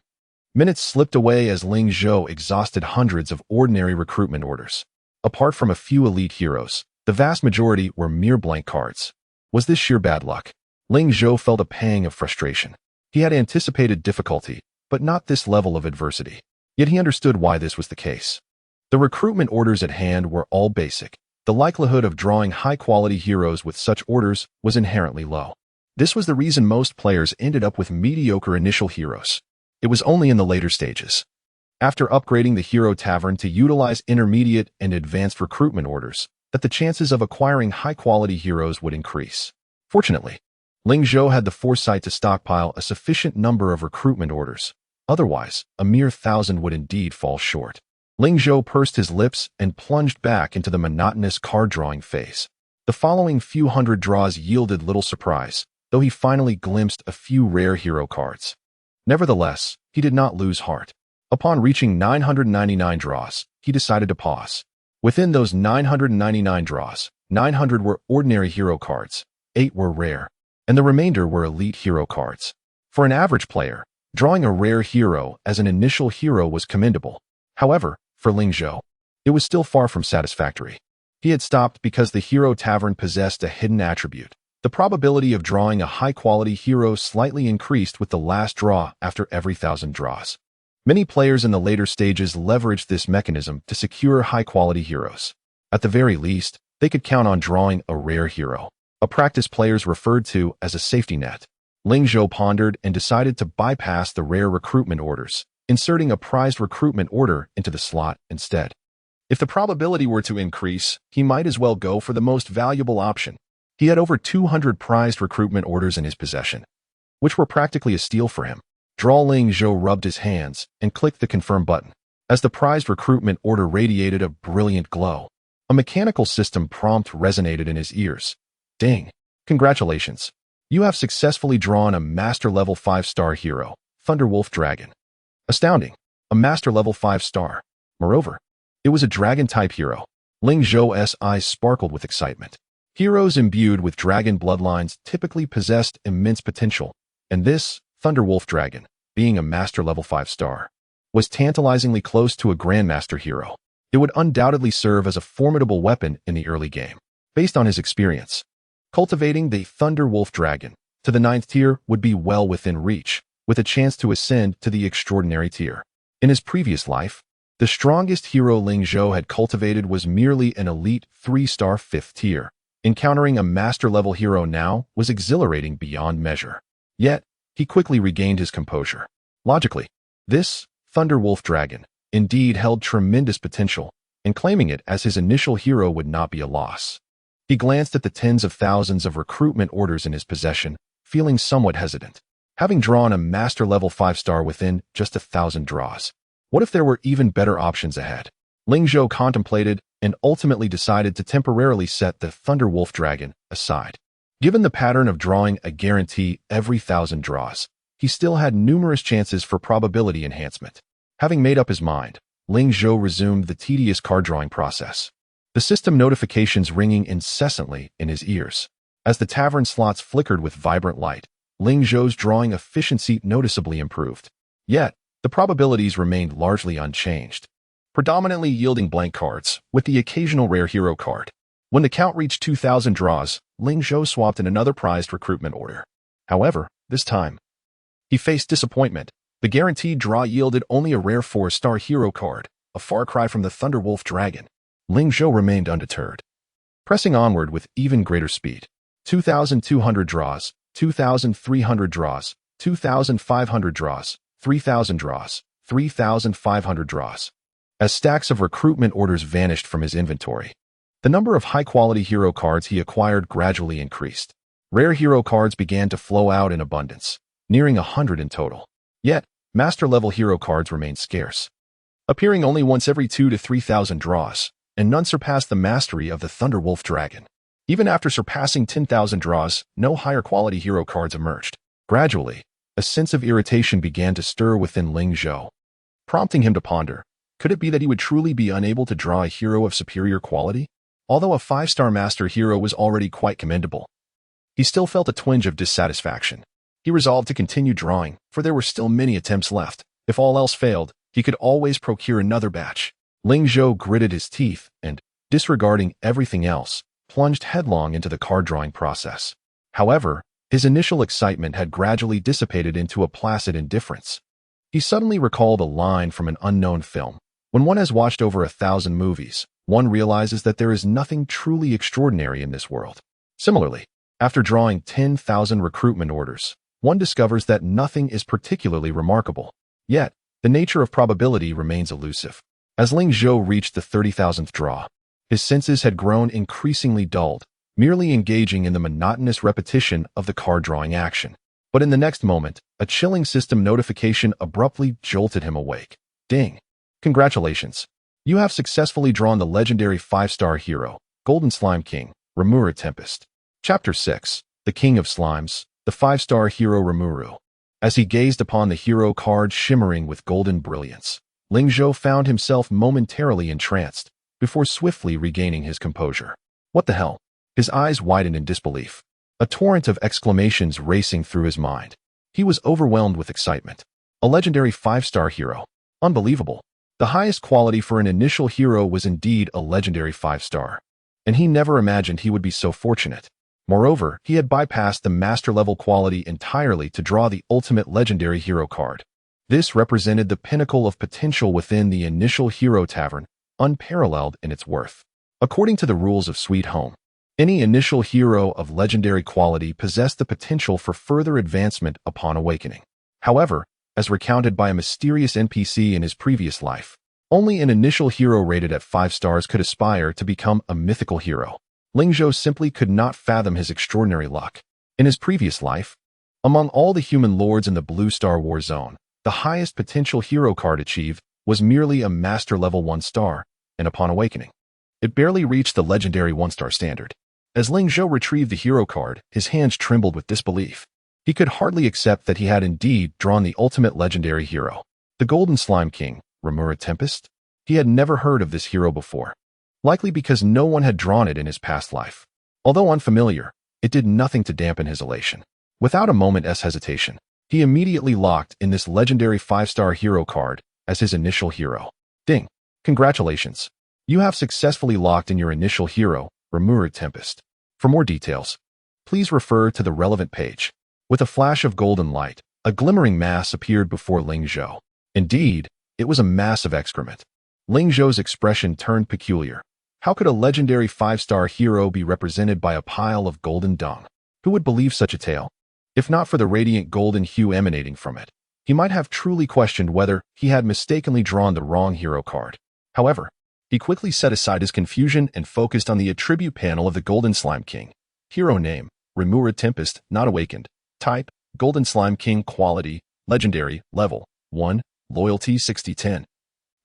Minutes slipped away as Ling Zhou exhausted hundreds of ordinary recruitment orders. Apart from a few elite heroes, the vast majority were mere blank cards. Was this sheer bad luck? Ling Zhou felt a pang of frustration. He had anticipated difficulty, but not this level of adversity. Yet he understood why this was the case. The recruitment orders at hand were all basic. The likelihood of drawing high-quality heroes with such orders was inherently low. This was the reason most players ended up with mediocre initial heroes. It was only in the later stages, after upgrading the hero tavern to utilize intermediate and advanced recruitment orders, that the chances of acquiring high-quality heroes would increase. Fortunately, Ling Zhou had the foresight to stockpile a sufficient number of recruitment orders. Otherwise, a mere 1,000 would indeed fall short. Ling Zhou pursed his lips and plunged back into the monotonous card-drawing phase. The following few hundred draws yielded little surprise, though he finally glimpsed a few rare hero cards. Nevertheless, he did not lose heart. Upon reaching 999 draws, he decided to pause. Within those 999 draws, 900 were ordinary hero cards, 8 were rare, and the remainder were elite hero cards. For an average player, drawing a rare hero as an initial hero was commendable. However, for Ling Zhou, it was still far from satisfactory. He had stopped because the hero tavern possessed a hidden attribute. The probability of drawing a high-quality hero slightly increased with the last draw after every 1,000 draws. Many players in the later stages leveraged this mechanism to secure high-quality heroes. At the very least, they could count on drawing a rare hero, a practice players referred to as a safety net. Ling Zhou pondered and decided to bypass the rare recruitment orders, inserting a prized recruitment order into the slot instead. If the probability were to increase, he might as well go for the most valuable option. He had over 200 prized recruitment orders in his possession, which were practically a steal for him. Ling Zhou rubbed his hands and clicked the confirm button. As the prized recruitment order radiated a brilliant glow, a mechanical system prompt resonated in his ears. Ding! Congratulations. You have successfully drawn a Master Level 5-star hero, Thunderwolf Dragon. Astounding! A Master Level 5-star. Moreover, it was a dragon-type hero. Ling Zhou's eyes sparkled with excitement. Heroes imbued with dragon bloodlines typically possessed immense potential, and this, Thunderwolf Dragon, being a Master Level 5-star, was tantalizingly close to a Grandmaster hero. It would undoubtedly serve as a formidable weapon in the early game. Based on his experience, cultivating the Thunderwolf Dragon to the 9th tier would be well within reach, with a chance to ascend to the extraordinary tier. In his previous life, the strongest hero Ling Zhou had cultivated was merely an elite 3-star 5th tier. Encountering a master-level hero now was exhilarating beyond measure. Yet, he quickly regained his composure. Logically, this Thunderwolf Dragon indeed held tremendous potential, and claiming it as his initial hero would not be a loss. He glanced at the tens of thousands of recruitment orders in his possession, feeling somewhat hesitant. Having drawn a master-level 5-star within just 1,000 draws, what if there were even better options ahead? Ling Zhou contemplated and ultimately decided to temporarily set the Thunderwolf Dragon aside. Given the pattern of drawing a guarantee every 1,000 draws, he still had numerous chances for probability enhancement. Having made up his mind, Ling Zhou resumed the tedious card-drawing process. The system notifications ringing incessantly in his ears. As the tavern slots flickered with vibrant light, Ling Zhou's drawing efficiency noticeably improved. Yet, The probabilities remained largely unchanged, predominantly yielding blank cards, with the occasional rare hero card. When the count reached 2,000 draws, Ling Zhou swapped in another prized recruitment order. However, this time, he faced disappointment. The guaranteed draw yielded only a rare 4-star hero card, a far cry from the Thunderwolf Dragon. Ling Zhou remained undeterred, pressing onward with even greater speed. 2,200 draws, 2,300 draws, 2,500 draws, 3,000 draws, 3,500 draws. As stacks of recruitment orders vanished from his inventory, the number of high-quality hero cards he acquired gradually increased. Rare hero cards began to flow out in abundance, nearing 100 in total. Yet, master-level hero cards remained scarce, appearing only once every 2,000 to 3,000 draws, and none surpassed the mastery of the Thunderwolf Dragon. Even after surpassing 10,000 draws, no higher-quality hero cards emerged. Gradually, a sense of irritation began to stir within Ling Zhou, prompting him to ponder, could it be that he would truly be unable to draw a hero of superior quality? Although a 5-star master hero was already quite commendable, he still felt a twinge of dissatisfaction. He resolved to continue drawing, for there were still many attempts left. If all else failed, he could always procure another batch. Ling Zhou gritted his teeth and, disregarding everything else, plunged headlong into the card-drawing process. However, his initial excitement had gradually dissipated into a placid indifference. He suddenly recalled a line from an unknown film. When one has watched over 1,000 movies, one realizes that there is nothing truly extraordinary in this world. Similarly, after drawing 10,000 recruitment orders, one discovers that nothing is particularly remarkable. Yet, the nature of probability remains elusive. As Ling Zhou reached the 30,000th draw, his senses had grown increasingly dulled, merely engaging in the monotonous repetition of the card-drawing action. But in the next moment, a chilling system notification abruptly jolted him awake. Ding! Congratulations! You have successfully drawn the legendary 5-star hero, Golden Slime King, Rimuru Tempest. Chapter 6, The King of Slimes, the 5-star hero Rimuru. As he gazed upon the hero card shimmering with golden brilliance, Ling Zhou found himself momentarily entranced, before swiftly regaining his composure. What the hell? His eyes widened in disbelief, a torrent of exclamations racing through his mind. He was overwhelmed with excitement. A legendary 5-star hero. Unbelievable. The highest quality for an initial hero was indeed a legendary 5-star, and he never imagined he would be so fortunate. Moreover, he had bypassed the master-level quality entirely to draw the ultimate legendary hero card. This represented the pinnacle of potential within the initial hero tavern, unparalleled in its worth. According to the rules of Sweet Home, any initial hero of legendary quality possessed the potential for further advancement upon awakening. However, as recounted by a mysterious NPC in his previous life, only an initial hero rated at 5 stars could aspire to become a mythical hero. Ling Zhou simply could not fathom his extraordinary luck. In his previous life, among all the human lords in the Blue Star War Zone, the highest potential hero card achieved was merely a master level 1 star, and upon awakening, it barely reached the legendary 1-star standard. As Ling Zhou retrieved the hero card, his hands trembled with disbelief. He could hardly accept that he had indeed drawn the ultimate legendary hero, the Golden Slime King, Rimuru Tempest. He had never heard of this hero before, likely because no one had drawn it in his past life. Although unfamiliar, it did nothing to dampen his elation. Without a moment's hesitation, he immediately locked in this legendary 5-star hero card as his initial hero. Ding! Congratulations! You have successfully locked in your initial hero, Rimuru Tempest. For more details, please refer to the relevant page. With a flash of golden light, a glimmering mass appeared before Ling Zhou. Indeed, it was a mass of excrement. Ling Zhou's expression turned peculiar. How could a legendary 5-star hero be represented by a pile of golden dung? Who would believe such a tale? If not for the radiant golden hue emanating from it, he might have truly questioned whether he had mistakenly drawn the wrong hero card. However, he quickly set aside his confusion and focused on the attribute panel of the Golden Slime King. Hero name, Rimuru Tempest, not awakened. Type, Golden Slime King. Quality, legendary. Level, 1, loyalty 60-10.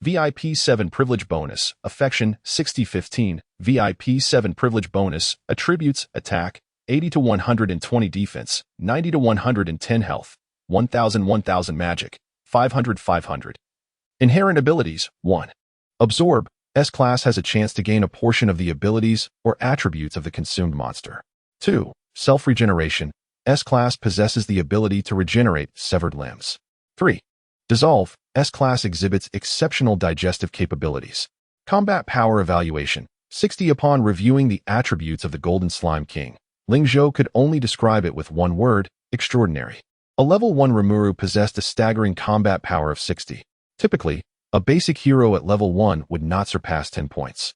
VIP 7 privilege bonus, affection 60-15. VIP 7 privilege bonus, attributes, attack, 80 to 120 defense, 90 to 110 health, 1000 magic, 500. Inherent abilities, 1. Absorb. S-Class has a chance to gain a portion of the abilities or attributes of the consumed monster. 2. Self-regeneration. S-Class possesses the ability to regenerate severed limbs. 3. Dissolve. S-Class exhibits exceptional digestive capabilities. Combat Power Evaluation 60. Upon reviewing the attributes of the Golden Slime King, Ling Zhou could only describe it with one word: extraordinary. A level 1 Rimuru possessed a staggering combat power of 60. Typically, a basic hero at level 1 would not surpass 10 points.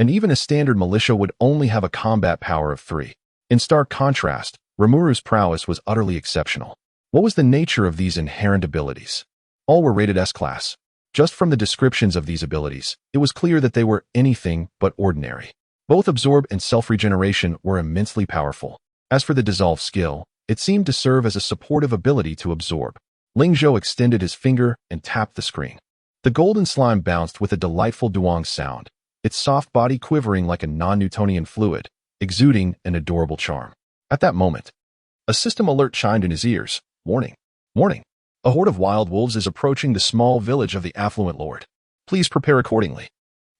And even a standard militia would only have a combat power of 3. In stark contrast, Rimuru's prowess was utterly exceptional. What was the nature of these inherent abilities? All were rated S-Class. Just from the descriptions of these abilities, it was clear that they were anything but ordinary. Both Absorb and Self-Regeneration were immensely powerful. As for the Dissolve skill, it seemed to serve as a supportive ability to absorb. Ling Zhou extended his finger and tapped the screen. The golden slime bounced with a delightful duong sound, its soft body quivering like a non-Newtonian fluid, exuding an adorable charm. At that moment, a system alert chimed in his ears. Warning! Warning! A horde of wild wolves is approaching the small village of the affluent lord. Please prepare accordingly.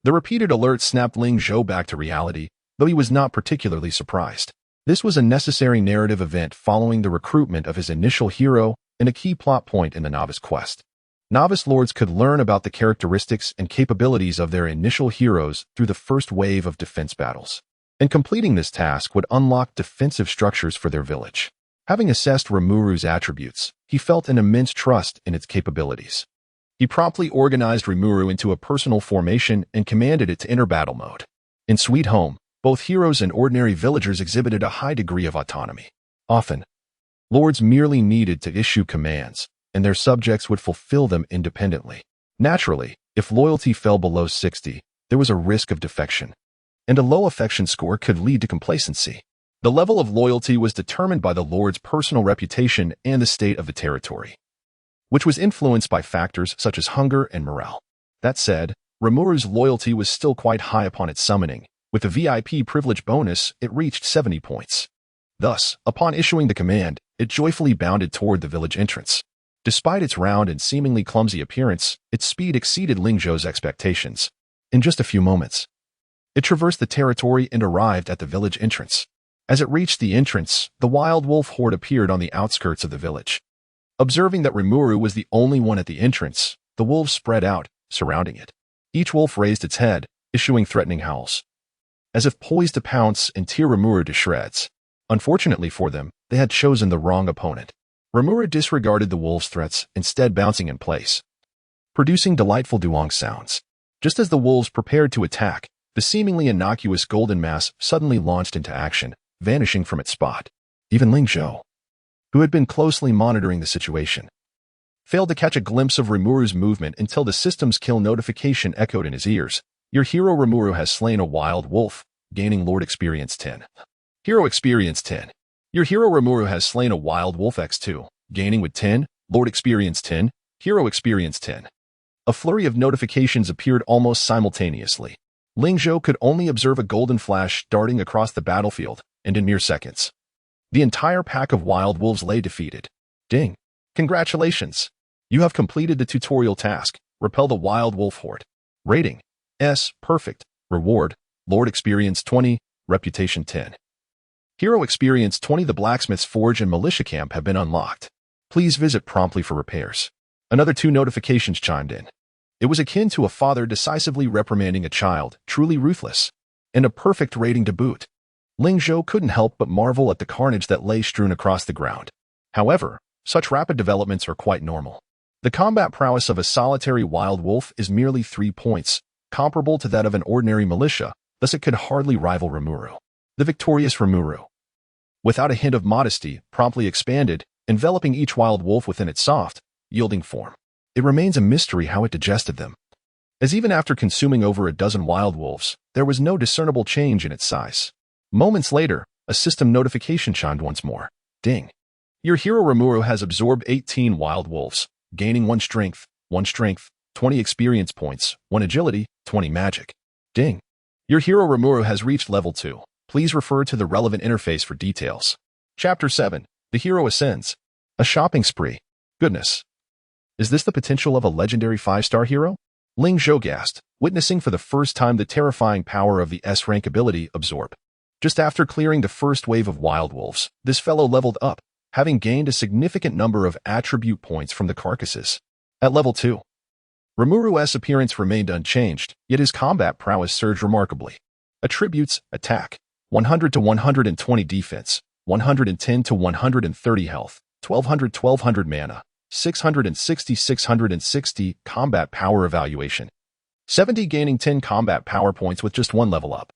The repeated alert snapped Ling Zhou back to reality, though he was not particularly surprised. This was a necessary narrative event following the recruitment of his initial hero and a key plot point in the novice quest. Novice lords could learn about the characteristics and capabilities of their initial heroes through the first wave of defense battles. And completing this task would unlock defensive structures for their village. Having assessed Rimuru's attributes, he felt an immense trust in its capabilities. He promptly organized Rimuru into a personal formation and commanded it to enter battle mode. In Sweet Home, both heroes and ordinary villagers exhibited a high degree of autonomy. Often, lords merely needed to issue commands, and their subjects would fulfill them independently. Naturally, if loyalty fell below 60, there was a risk of defection, and a low affection score could lead to complacency. The level of loyalty was determined by the lord's personal reputation and the state of the territory, which was influenced by factors such as hunger and morale. That said, Rimuru's loyalty was still quite high upon its summoning. With the VIP privilege bonus, it reached 70 points. Thus, upon issuing the command, it joyfully bounded toward the village entrance. Despite its round and seemingly clumsy appearance, its speed exceeded Ling Zhou's expectations. In just a few moments, it traversed the territory and arrived at the village entrance. As it reached the entrance, the wild wolf horde appeared on the outskirts of the village. Observing that Rimuru was the only one at the entrance, the wolves spread out, surrounding it. Each wolf raised its head, issuing threatening howls, as if poised to pounce and tear Rimuru to shreds. Unfortunately for them, they had chosen the wrong opponent. Rimuru disregarded the wolves' threats, instead bouncing in place, producing delightful duong sounds. Just as the wolves prepared to attack, the seemingly innocuous golden mass suddenly launched into action, vanishing from its spot. Even Ling Zhou, who had been closely monitoring the situation, failed to catch a glimpse of Rimuru's movement until the system's kill notification echoed in his ears. Your hero Rimuru has slain a wild wolf, gaining Lord Experience 10. Hero Experience 10. Your hero Rimuru has slain a wild wolf X2, gaining with 10, Lord Experience 10, Hero Experience 10. A flurry of notifications appeared almost simultaneously. Ling Zhou could only observe a golden flash darting across the battlefield, and in mere seconds, the entire pack of wild wolves lay defeated. Ding! Congratulations! You have completed the tutorial task. Repel the wild wolf horde. Rating: S. Perfect. Reward: Lord Experience 20, Reputation 10. Hero Experience 20. The Blacksmith's Forge and Militia Camp have been unlocked. Please visit promptly for repairs. Another 2 notifications chimed in. It was akin to a father decisively reprimanding a child, truly ruthless, and a perfect rating to boot. Ling Zhou couldn't help but marvel at the carnage that lay strewn across the ground. However, such rapid developments are quite normal. The combat prowess of a solitary wild wolf is merely 3 points, comparable to that of an ordinary militia, thus it could hardly rival Rimuru. The victorious Rimuru, without a hint of modesty, promptly expanded, enveloping each wild wolf within its soft, yielding form. It remains a mystery how it digested them, as even after consuming over a dozen wild wolves, there was no discernible change in its size. Moments later, a system notification chimed once more. Ding! Your hero Rimuru has absorbed 18 wild wolves, gaining 1 strength, 20 experience points, 1 agility, 20 magic. Ding! Your hero Rimuru has reached level 2. Please refer to the relevant interface for details. Chapter 7. The Hero Ascends. A shopping spree. Goodness. Is this the potential of a legendary 5-star hero? Ling Zhou gasped, witnessing for the first time the terrifying power of the S-rank ability Absorb. Just after clearing the first wave of wild wolves, this fellow leveled up, having gained a significant number of attribute points from the carcasses. At level 2, Rimuru's appearance remained unchanged, yet his combat prowess surged remarkably. Attributes: Attack, 100 to 120 defense, 110 to 130 health, 1200 mana, 660 combat power evaluation. 70 gaining 10 combat power points with just one level up.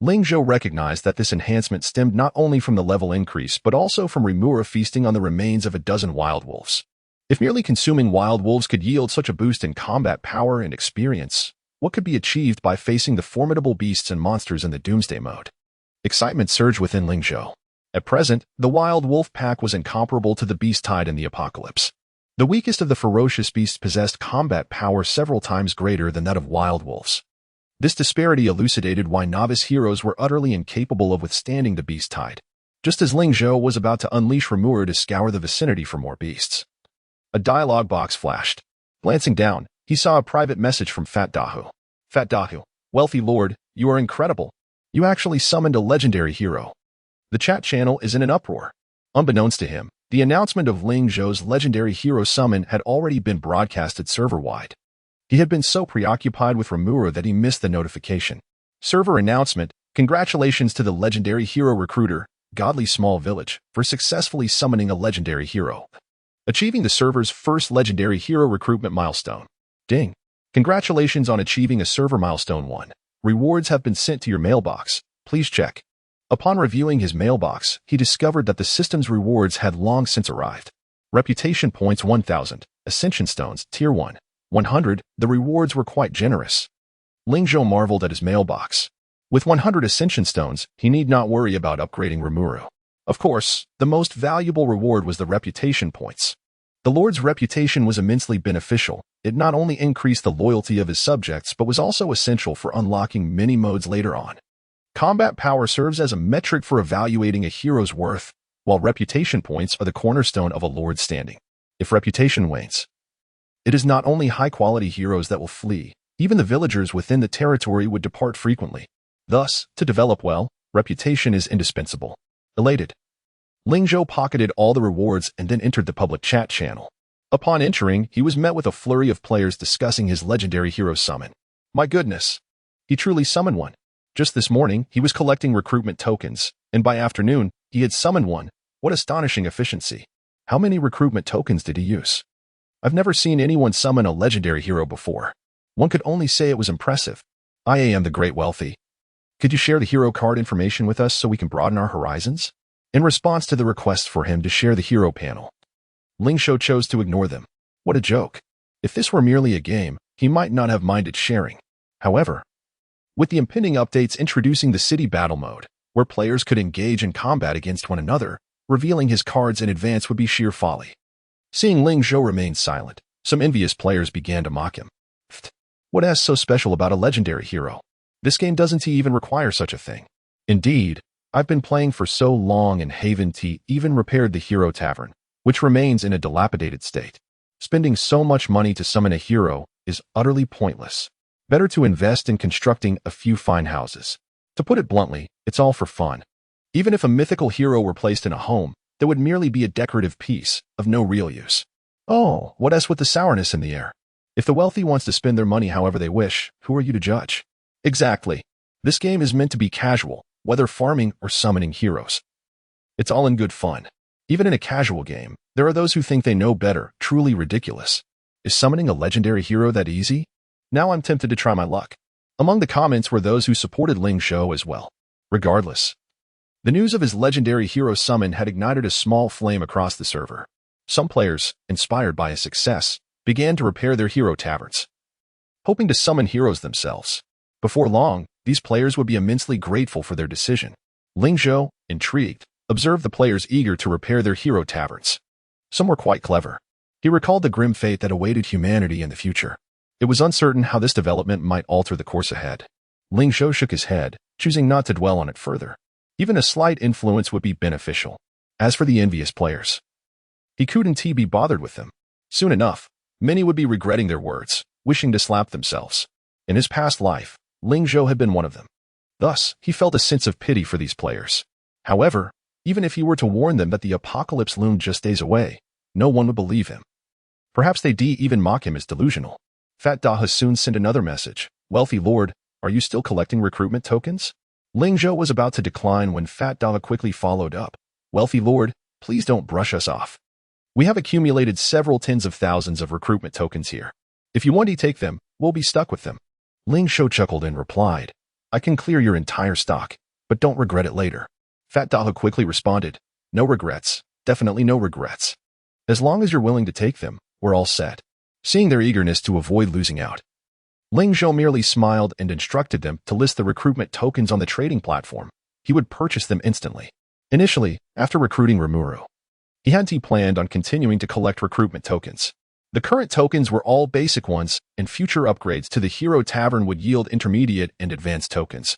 Ling Zhou recognized that this enhancement stemmed not only from the level increase but also from Rimuru feasting on the remains of a dozen wild wolves. If merely consuming wild wolves could yield such a boost in combat power and experience, what could be achieved by facing the formidable beasts and monsters in the Doomsday mode? Excitement surged within Ling Zhou. At present, the wild wolf pack was incomparable to the beast tide in the apocalypse. The weakest of the ferocious beasts possessed combat power several times greater than that of wild wolves. This disparity elucidated why novice heroes were utterly incapable of withstanding the beast tide, just as Ling Zhou was about to unleash Rimuru to scour the vicinity for more beasts. A dialogue box flashed. Glancing down, he saw a private message from Fat Dahu. Fat Dahu, wealthy lord, you are incredible. You actually summoned a legendary hero. The chat channel is in an uproar. Unbeknownst to him, the announcement of Ling Zhou's legendary hero summon had already been broadcasted server-wide. He had been so preoccupied with Rimuru that he missed the notification. Server announcement: congratulations to the legendary hero recruiter, Godly Small Village, for successfully summoning a legendary hero. Achieving the server's first legendary hero recruitment milestone. Ding. Congratulations on achieving a server milestone 1. Rewards have been sent to your mailbox. Please check. Upon reviewing his mailbox, he discovered that the system's rewards had long since arrived. Reputation points 1000, Ascension Stones, Tier 1, 100, the rewards were quite generous. Ling Zhou marveled at his mailbox. With 100 Ascension Stones, he need not worry about upgrading Rimuru. Of course, the most valuable reward was the reputation points. The Lord's reputation was immensely beneficial. It not only increased the loyalty of his subjects but was also essential for unlocking many modes later on. Combat power serves as a metric for evaluating a hero's worth, while reputation points are the cornerstone of a lord's standing. If reputation wanes, it is not only high-quality heroes that will flee, even the villagers within the territory would depart frequently. Thus, to develop well, reputation is indispensable. Elated, Ling Zhou pocketed all the rewards and then entered the public chat channel. Upon entering, he was met with a flurry of players discussing his legendary hero summon. My goodness, he truly summoned one. Just this morning, he was collecting recruitment tokens, and by afternoon, he had summoned one. What astonishing efficiency. How many recruitment tokens did he use? I've never seen anyone summon a legendary hero before. One could only say it was impressive. I am the Great Wealthy. Could you share the hero card information with us so we can broaden our horizons? In response to the request for him to share the hero panel, Ling Zhou chose to ignore them. What a joke. If this were merely a game, he might not have minded sharing. However, with the impending updates introducing the city battle mode, where players could engage in combat against one another, revealing his cards in advance would be sheer folly. Seeing Ling Zhou remain silent, some envious players began to mock him. What is so special about a legendary hero? This game doesn't even require such a thing. Indeed, I've been playing for so long and Haven T even repaired the hero tavern, which remains in a dilapidated state. Spending so much money to summon a hero is utterly pointless. Better to invest in constructing a few fine houses. To put it bluntly, it's all for fun. Even if a mythical hero were placed in a home, that would merely be a decorative piece, of no real use. Oh, what else with the sourness in the air? If the wealthy wants to spend their money however they wish, who are you to judge? Exactly. This game is meant to be casual, whether farming or summoning heroes. It's all in good fun. Even in a casual game, there are those who think they know better, truly ridiculous. Is summoning a legendary hero that easy? Now I'm tempted to try my luck. Among the comments were those who supported Ling Zhou as well. Regardless, the news of his legendary hero summon had ignited a small flame across the server. Some players, inspired by his success, began to repair their hero taverns, hoping to summon heroes themselves. Before long, these players would be immensely grateful for their decision. Ling Zhou, intrigued, observed the players eager to repair their hero taverns. Some were quite clever. He recalled the grim fate that awaited humanity in the future. It was uncertain how this development might alter the course ahead. Ling Zhou shook his head, choosing not to dwell on it further. Even a slight influence would be beneficial. As for the envious players, he couldn't be bothered with them. Soon enough, many would be regretting their words, wishing to slap themselves. In his past life, Ling Zhou had been one of them. Thus, he felt a sense of pity for these players. However, even if he were to warn them that the apocalypse loomed just days away, no one would believe him. Perhaps they'd even mock him as delusional. Fat Daha soon sent another message. Wealthy Lord, are you still collecting recruitment tokens? Ling Zhou was about to decline when Fat Daha quickly followed up. Wealthy Lord, please don't brush us off. We have accumulated several tens of thousands of recruitment tokens here. If you want to take them, we'll be stuck with them. Ling Zhou chuckled and replied, I can clear your entire stock, but don't regret it later. Fat Daha quickly responded, no regrets, definitely no regrets. As long as you're willing to take them, we're all set. Seeing their eagerness to avoid losing out, Ling Zhou merely smiled and instructed them to list the recruitment tokens on the trading platform. He would purchase them instantly. Initially, after recruiting Rimuru, he hadn't planned on continuing to collect recruitment tokens. The current tokens were all basic ones, and future upgrades to the Hero Tavern would yield intermediate and advanced tokens,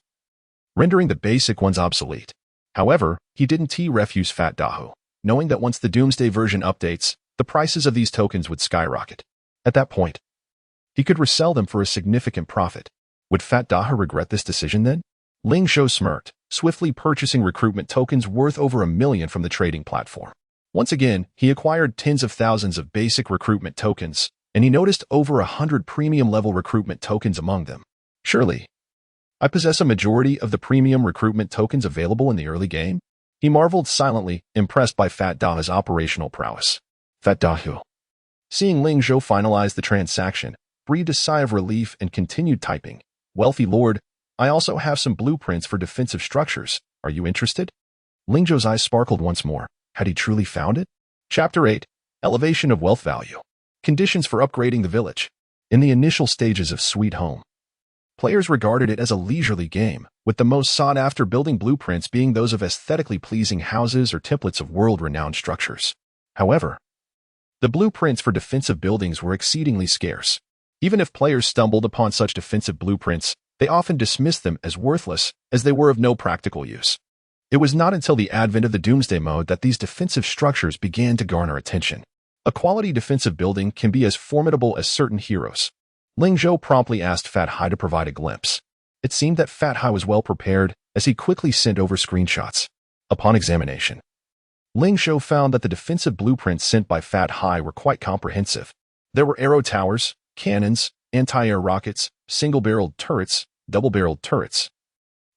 rendering the basic ones obsolete. However, he didn't refuse Fat Daha, knowing that once the Doomsday version updates, the prices of these tokens would skyrocket. At that point, he could resell them for a significant profit. Would Fat Daha regret this decision then? Ling Zhou smirked, swiftly purchasing recruitment tokens worth over 1 million from the trading platform. Once again, he acquired tens of thousands of basic recruitment tokens, and he noticed over 100 premium-level recruitment tokens among them. Surely, I possess a majority of the premium recruitment tokens available in the early game? He marveled silently, impressed by Fat Daha's operational prowess. Fat Daha, seeing Ling Zhou finalize the transaction, breathed a sigh of relief and continued typing. Wealthy Lord, I also have some blueprints for defensive structures. Are you interested? Ling Zhou's eyes sparkled once more. Had he truly found it? Chapter 8. Elevation of Wealth Value. Conditions for upgrading the village. In the initial stages of Sweet Home, players regarded it as a leisurely game, with the most sought-after building blueprints being those of aesthetically pleasing houses or templates of world-renowned structures. However, the blueprints for defensive buildings were exceedingly scarce. Even if players stumbled upon such defensive blueprints, they often dismissed them as worthless, as they were of no practical use. It was not until the advent of the Doomsday mode that these defensive structures began to garner attention. A quality defensive building can be as formidable as certain heroes. Ling Zhou promptly asked Fat Hai to provide a glimpse. It seemed that Fat Hai was well prepared, as he quickly sent over screenshots. Upon examination, Ling Zhou found that the defensive blueprints sent by Fat Hai were quite comprehensive. There were arrow towers, cannons, anti-air rockets, single-barreled turrets, double-barreled turrets,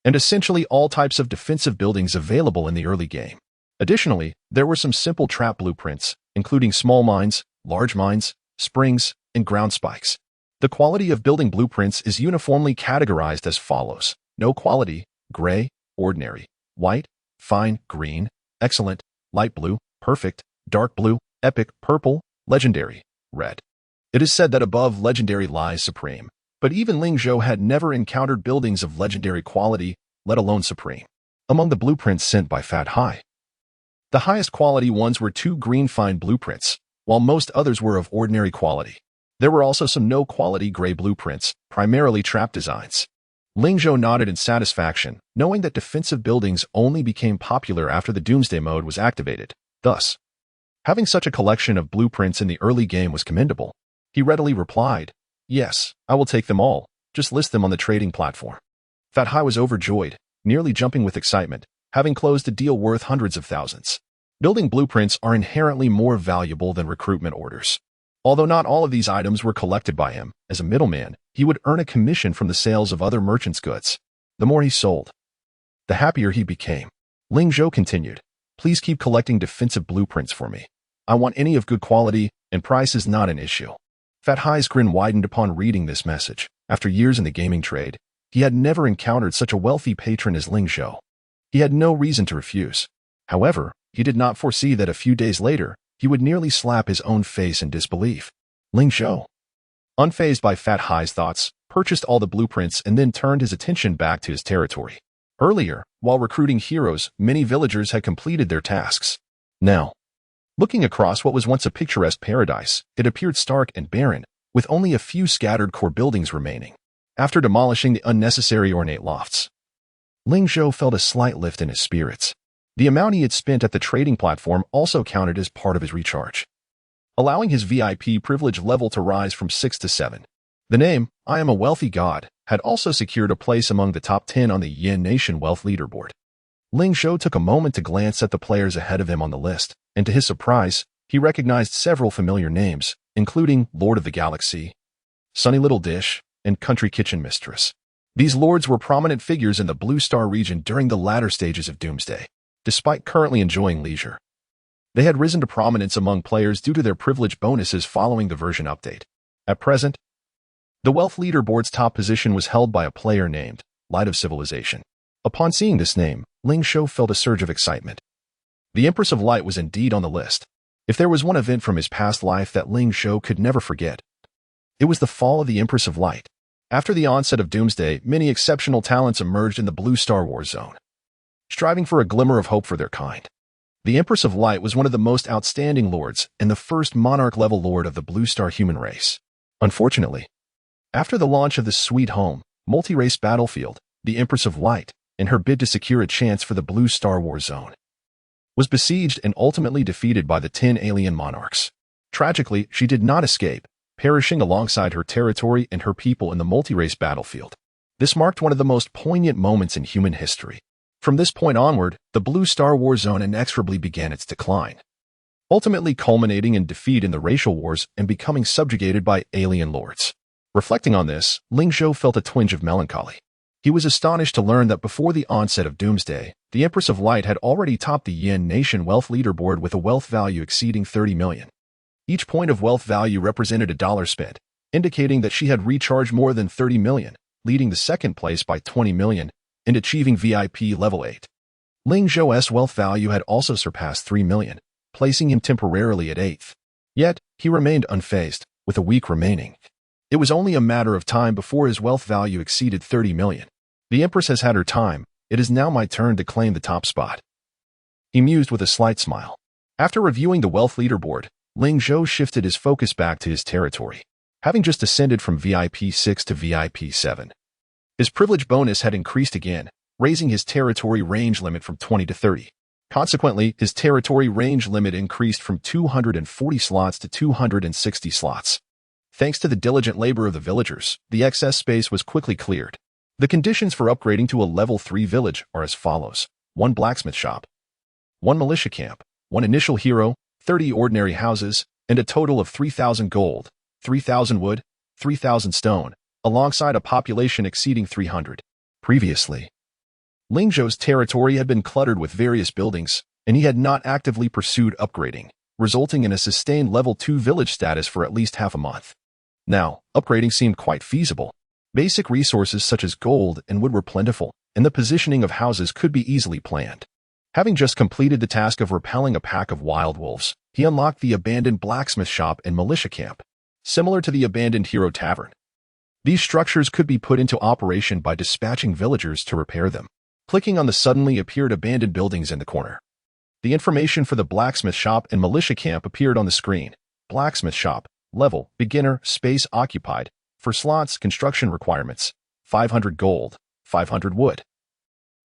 and essentially all types of defensive buildings available in the early game. Additionally, there were some simple trap blueprints, including small mines, large mines, springs, and ground spikes. The quality of building blueprints is uniformly categorized as follows: no quality, gray, ordinary, white, fine, green, excellent, light blue, perfect, dark blue, epic, purple, legendary, red. It is said that above legendary lies supreme, but even Ling Zhou had never encountered buildings of legendary quality, let alone supreme. Among the blueprints sent by Fat Hai, the highest quality ones were 2 green fine blueprints, while most others were of ordinary quality. There were also some no-quality gray blueprints, primarily trap designs. Ling Zhou nodded in satisfaction, knowing that defensive buildings only became popular after the Doomsday mode was activated. Thus, having such a collection of blueprints in the early game was commendable. He readily replied, yes, I will take them all. Just list them on the trading platform. Fat Hai was overjoyed, nearly jumping with excitement, having closed a deal worth hundreds of thousands. Building blueprints are inherently more valuable than recruitment orders. Although not all of these items were collected by him, as a middleman, he would earn a commission from the sales of other merchants' goods. The more he sold, the happier he became. Ling Zhou continued, please keep collecting defensive blueprints for me. I want any of good quality, and price is not an issue. Fat Hai's grin widened upon reading this message. After years in the gaming trade, he had never encountered such a wealthy patron as Ling Zhou. He had no reason to refuse. However, he did not foresee that a few days later, he would nearly slap his own face in disbelief. Ling Zhou, unfazed by Fat Hai's thoughts, purchased all the blueprints and then turned his attention back to his territory. Earlier, while recruiting heroes, many villagers had completed their tasks. Now, looking across what was once a picturesque paradise, it appeared stark and barren, with only a few scattered core buildings remaining. After demolishing the unnecessary ornate lofts, Ling Zhou felt a slight lift in his spirits. The amount he had spent at the trading platform also counted as part of his recharge, allowing his VIP privilege level to rise from 6 to 7. The name, I Am a Wealthy God, had also secured a place among the top 10 on the Yin Nation Wealth Leaderboard. Ling Zhou took a moment to glance at the players ahead of him on the list, and to his surprise, he recognized several familiar names, including Lord of the Galaxy, Sunny Little Dish, and Country Kitchen Mistress. These lords were prominent figures in the Blue Star region during the latter stages of Doomsday, despite currently enjoying leisure. They had risen to prominence among players due to their privilege bonuses following the version update. At present, the Wealth Leaderboard's top position was held by a player named Light of Civilization. Upon seeing this name, Ling Zhou felt a surge of excitement. The Empress of Light was indeed on the list. If there was one event from his past life that Ling Zhou could never forget, it was the fall of the Empress of Light. After the onset of Doomsday, many exceptional talents emerged in the Blue Star Wars zone, striving for a glimmer of hope for their kind. The Empress of Light was one of the most outstanding lords and the first monarch-level lord of the Blue Star human race. Unfortunately, after the launch of the Sweet Home, multi-race battlefield, the Empress of Light, in her bid to secure a chance for the Blue Star Wars zone, was besieged and ultimately defeated by the 10 alien monarchs. Tragically, she did not escape, perishing alongside her territory and her people in the multi-race battlefield. This marked one of the most poignant moments in human history. From this point onward, the Blue Star Wars zone inexorably began its decline, ultimately culminating in defeat in the racial wars and becoming subjugated by alien lords. Reflecting on this, Ling Zhou felt a twinge of melancholy. He was astonished to learn that before the onset of Doomsday, the Empress of Light had already topped the Yin Nation Wealth Leaderboard with a wealth value exceeding 30 million. Each point of wealth value represented a dollar spent, indicating that she had recharged more than 30 million, leading the second place by 20 million, and achieving VIP level 8. Ling Zhou's wealth value had also surpassed 3 million, placing him temporarily at 8th. Yet, he remained unfazed, with a week remaining. It was only a matter of time before his wealth value exceeded 30 million. The Empress has had her time. It is now my turn to claim the top spot. He mused with a slight smile. After reviewing the wealth leaderboard, Ling Zhou shifted his focus back to his territory, having just ascended from VIP 6 to VIP 7. His privilege bonus had increased again, raising his territory range limit from 20 to 30. Consequently, his territory range limit increased from 240 slots to 260 slots. Thanks to the diligent labor of the villagers, the excess space was quickly cleared. The conditions for upgrading to a level 3 village are as follows: 1 blacksmith shop, 1 militia camp, 1 initial hero, 30 ordinary houses, and a total of 3,000 gold, 3,000 wood, 3,000 stone, alongside a population exceeding 300. Previously, Ling Zhou's territory had been cluttered with various buildings, and he had not actively pursued upgrading, resulting in a sustained level 2 village status for at least half a month. Now, upgrading seemed quite feasible. Basic resources such as gold and wood were plentiful, and the positioning of houses could be easily planned. Having just completed the task of repelling a pack of wild wolves, he unlocked the abandoned blacksmith shop and militia camp, similar to the abandoned hero tavern. These structures could be put into operation by dispatching villagers to repair them. Clicking on the suddenly appeared abandoned buildings in the corner, the information for the blacksmith shop and militia camp appeared on the screen. Blacksmith shop, level, beginner, space occupied. For slots, construction requirements, 500 gold, 500 wood,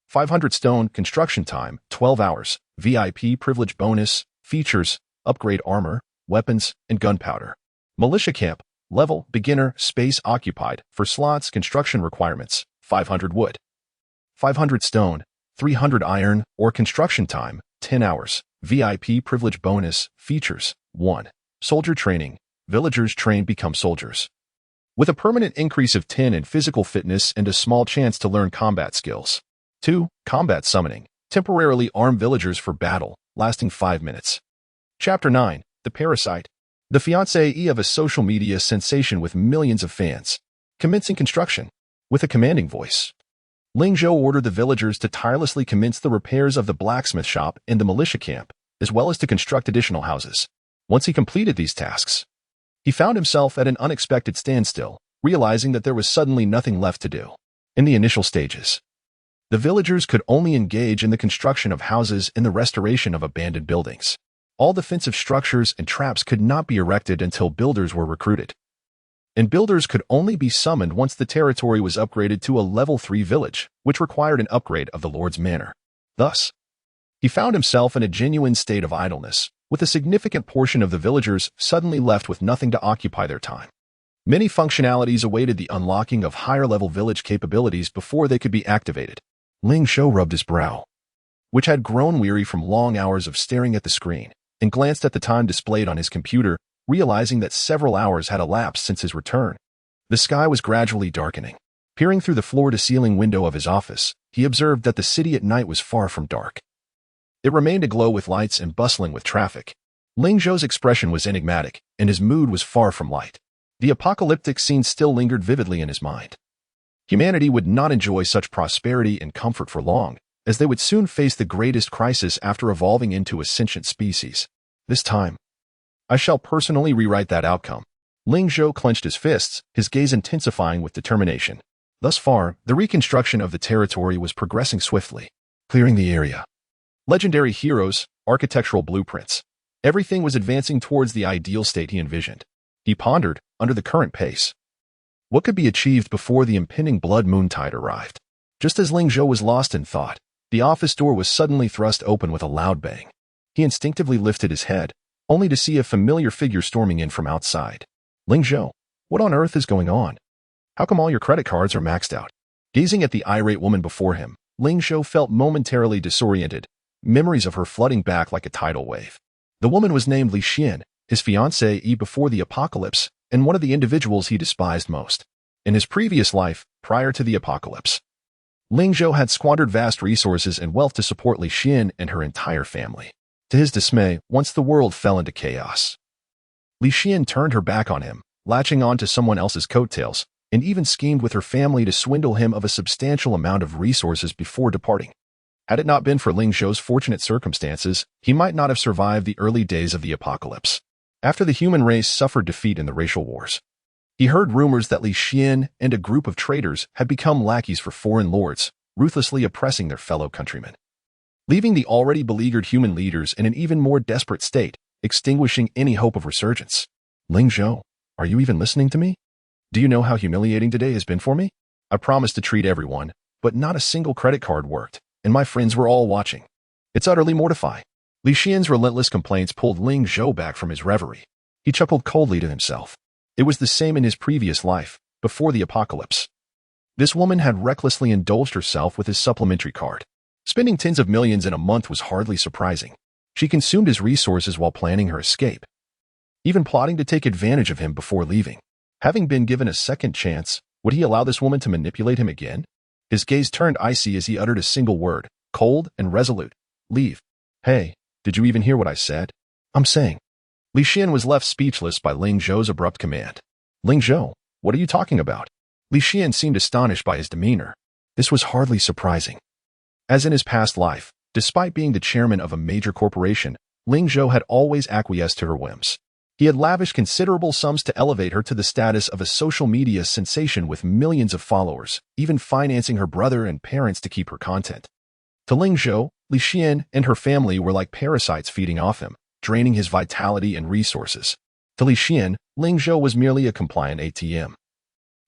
500 stone, construction time, 12 hours, VIP privilege bonus, features, upgrade armor, weapons, and gunpowder. Militia camp, level, beginner, space occupied. For slots, construction requirements, 500 wood, 500 stone, 300 iron, or construction time, 10 hours. VIP privilege bonus, features, 1. Soldier training, villagers trained become soldiers, with a permanent increase of 10 in physical fitness and a small chance to learn combat skills. 2. Combat summoning, temporarily arm villagers for battle, lasting 5 minutes. Chapter 9, The Parasite. The fiancé of a social media sensation with millions of fans. Commencing construction. With a commanding voice, Ling Zhou ordered the villagers to tirelessly commence the repairs of the blacksmith shop and the militia camp, as well as to construct additional houses. Once he completed these tasks, he found himself at an unexpected standstill, realizing that there was suddenly nothing left to do. In the initial stages, the villagers could only engage in the construction of houses and the restoration of abandoned buildings. All defensive structures and traps could not be erected until builders were recruited, and builders could only be summoned once the territory was upgraded to a level 3 village, which required an upgrade of the Lord's Manor. Thus, he found himself in a genuine state of idleness, with a significant portion of the villagers suddenly left with nothing to occupy their time. Many functionalities awaited the unlocking of higher-level village capabilities before they could be activated. Ling Zhou rubbed his brow, which had grown weary from long hours of staring at the screen, and glanced at the time displayed on his computer, realizing that several hours had elapsed since his return. The sky was gradually darkening. Peering through the floor-to-ceiling window of his office, he observed that the city at night was far from dark. It remained aglow with lights and bustling with traffic. Ling Zhou's expression was enigmatic, and his mood was far from light. The apocalyptic scene still lingered vividly in his mind. Humanity would not enjoy such prosperity and comfort for long, as they would soon face the greatest crisis after evolving into a sentient species. This time, I shall personally rewrite that outcome. Ling Zhou clenched his fists, his gaze intensifying with determination. Thus far, the reconstruction of the territory was progressing swiftly, clearing the area. Legendary heroes, architectural blueprints. Everything was advancing towards the ideal state he envisioned. He pondered, under the current pace, what could be achieved before the impending blood moon tide arrived? Just as Ling Zhou was lost in thought, the office door was suddenly thrust open with a loud bang. He instinctively lifted his head, only to see a familiar figure storming in from outside. Ling Zhou, what on earth is going on? How come all your credit cards are maxed out? Gazing at the irate woman before him, Ling Zhou felt momentarily disoriented, memories of her flooding back like a tidal wave. The woman was named Li Xian, his fiancée before the apocalypse, and one of the individuals he despised most. In his previous life, prior to the apocalypse, Ling Zhou had squandered vast resources and wealth to support Li Xian and her entire family. To his dismay, once the world fell into chaos, Li Xian turned her back on him, latching on to someone else's coattails, and even schemed with her family to swindle him of a substantial amount of resources before departing. Had it not been for Ling Zhou's fortunate circumstances, he might not have survived the early days of the apocalypse. After the human race suffered defeat in the racial wars, he heard rumors that Li Xian and a group of traitors had become lackeys for foreign lords, ruthlessly oppressing their fellow countrymen, leaving the already beleaguered human leaders in an even more desperate state, extinguishing any hope of resurgence. Ling Zhou, are you even listening to me? Do you know how humiliating today has been for me? I promised to treat everyone, but not a single credit card worked, and my friends were all watching. It's utterly mortifying. Li Xian's relentless complaints pulled Ling Zhou back from his reverie. He chuckled coldly to himself. It was the same in his previous life, before the apocalypse. This woman had recklessly indulged herself with his supplementary card. Spending tens of millions in a month was hardly surprising. She consumed his resources while planning her escape, even plotting to take advantage of him before leaving. Having been given a second chance, would he allow this woman to manipulate him again? His gaze turned icy as he uttered a single word, cold and resolute. Leave. Hey, did you even hear what I said? I'm saying. Li Xian was left speechless by Ling Zhou's abrupt command. Ling Zhou, what are you talking about? Li Xian seemed astonished by his demeanor. This was hardly surprising. As in his past life, despite being the chairman of a major corporation, Ling Zhou had always acquiesced to her whims. He had lavished considerable sums to elevate her to the status of a social media sensation with millions of followers, even financing her brother and parents to keep her content. To Ling Zhou, Li Xian and her family were like parasites feeding off him, draining his vitality and resources. To Li Xian, Ling Zhou was merely a compliant ATM,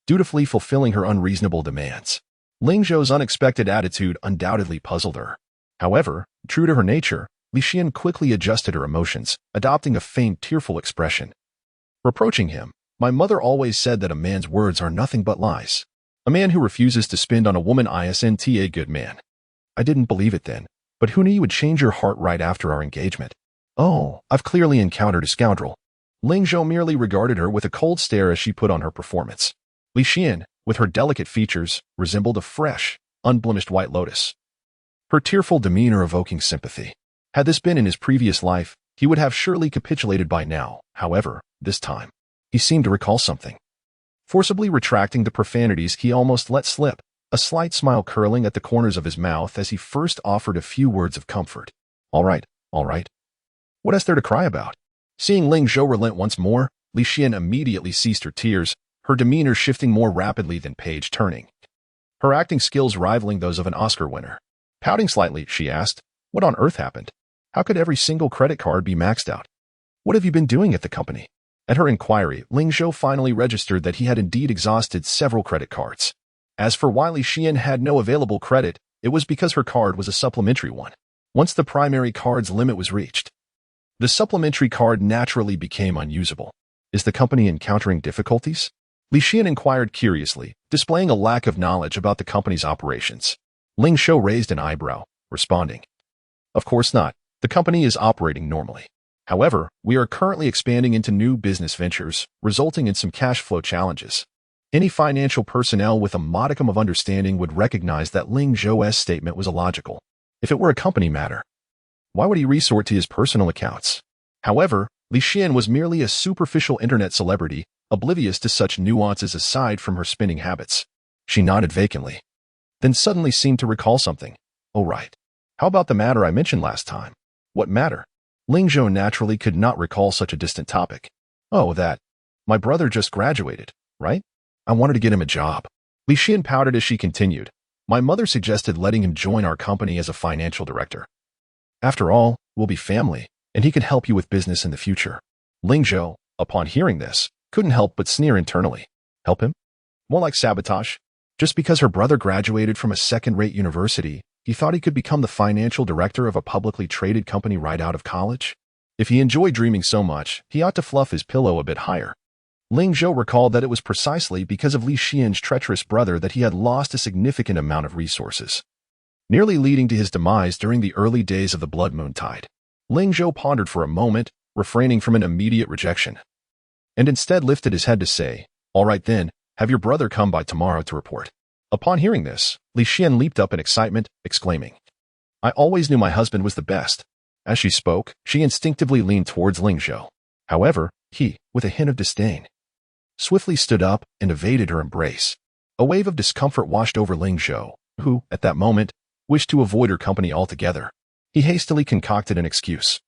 dutifully fulfilling her unreasonable demands. Ling Zhou's unexpected attitude undoubtedly puzzled her. However, true to her nature, Li Xian quickly adjusted her emotions, adopting a faint, tearful expression. Reproaching him, my mother always said that a man's words are nothing but lies. A man who refuses to spend on a woman isn't a good man. I didn't believe it then, but who knew you would change your heart right after our engagement? Oh, I've clearly encountered a scoundrel. Ling Zhou merely regarded her with a cold stare as she put on her performance. Li Xian, with her delicate features, resembled a fresh, unblemished white lotus, her tearful demeanor evoking sympathy. Had this been in his previous life, he would have surely capitulated by now. However, this time, he seemed to recall something. Forcibly retracting the profanities he almost let slip, a slight smile curling at the corners of his mouth as he first offered a few words of comfort. All right. What is there to cry about? Seeing Ling Zhou relent once more, Li Xian immediately ceased her tears, her demeanor shifting more rapidly than page-turning, her acting skills rivaling those of an Oscar winner. Pouting slightly, she asked, what on earth happened? How could every single credit card be maxed out? What have you been doing at the company? At her inquiry, Ling Zhou finally registered that he had indeed exhausted several credit cards. As for why Li Xian had no available credit, it was because her card was a supplementary one. Once the primary card's limit was reached, the supplementary card naturally became unusable. Is the company encountering difficulties? Li Xian inquired curiously, displaying a lack of knowledge about the company's operations. Ling Zhou raised an eyebrow, responding, of course not. The company is operating normally. However, we are currently expanding into new business ventures, resulting in some cash flow challenges. Any financial personnel with a modicum of understanding would recognize that Ling Zhou's statement was illogical. If it were a company matter, why would he resort to his personal accounts? However, Li Xian was merely a superficial internet celebrity, oblivious to such nuances aside from her spending habits. She nodded vacantly, then suddenly seemed to recall something. Oh right. How about the matter I mentioned last time? What matter? Ling Zhou naturally could not recall such a distant topic. Oh, that. My brother just graduated, right? I wanted to get him a job. Li Xian pouted as she continued. My mother suggested letting him join our company as a financial director. After all, we'll be family, and he could help you with business in the future. Ling Zhou, upon hearing this, couldn't help but sneer internally. Help him? More like sabotage. Just because her brother graduated from a second-rate university, he thought he could become the financial director of a publicly traded company right out of college? If he enjoyed dreaming so much, he ought to fluff his pillow a bit higher. Ling Zhou recalled that it was precisely because of Li Xian's treacherous brother that he had lost a significant amount of resources, nearly leading to his demise during the early days of the Blood Moon Tide. Ling Zhou pondered for a moment, refraining from an immediate rejection, and instead lifted his head to say, All right then, have your brother come by tomorrow to report. Upon hearing this, Li Xian leaped up in excitement, exclaiming, I always knew my husband was the best. As she spoke, she instinctively leaned towards Ling Zhou. However, he, with a hint of disdain, swiftly stood up and evaded her embrace. A wave of discomfort washed over Ling Zhou, who, at that moment, wished to avoid her company altogether. He hastily concocted an excuse,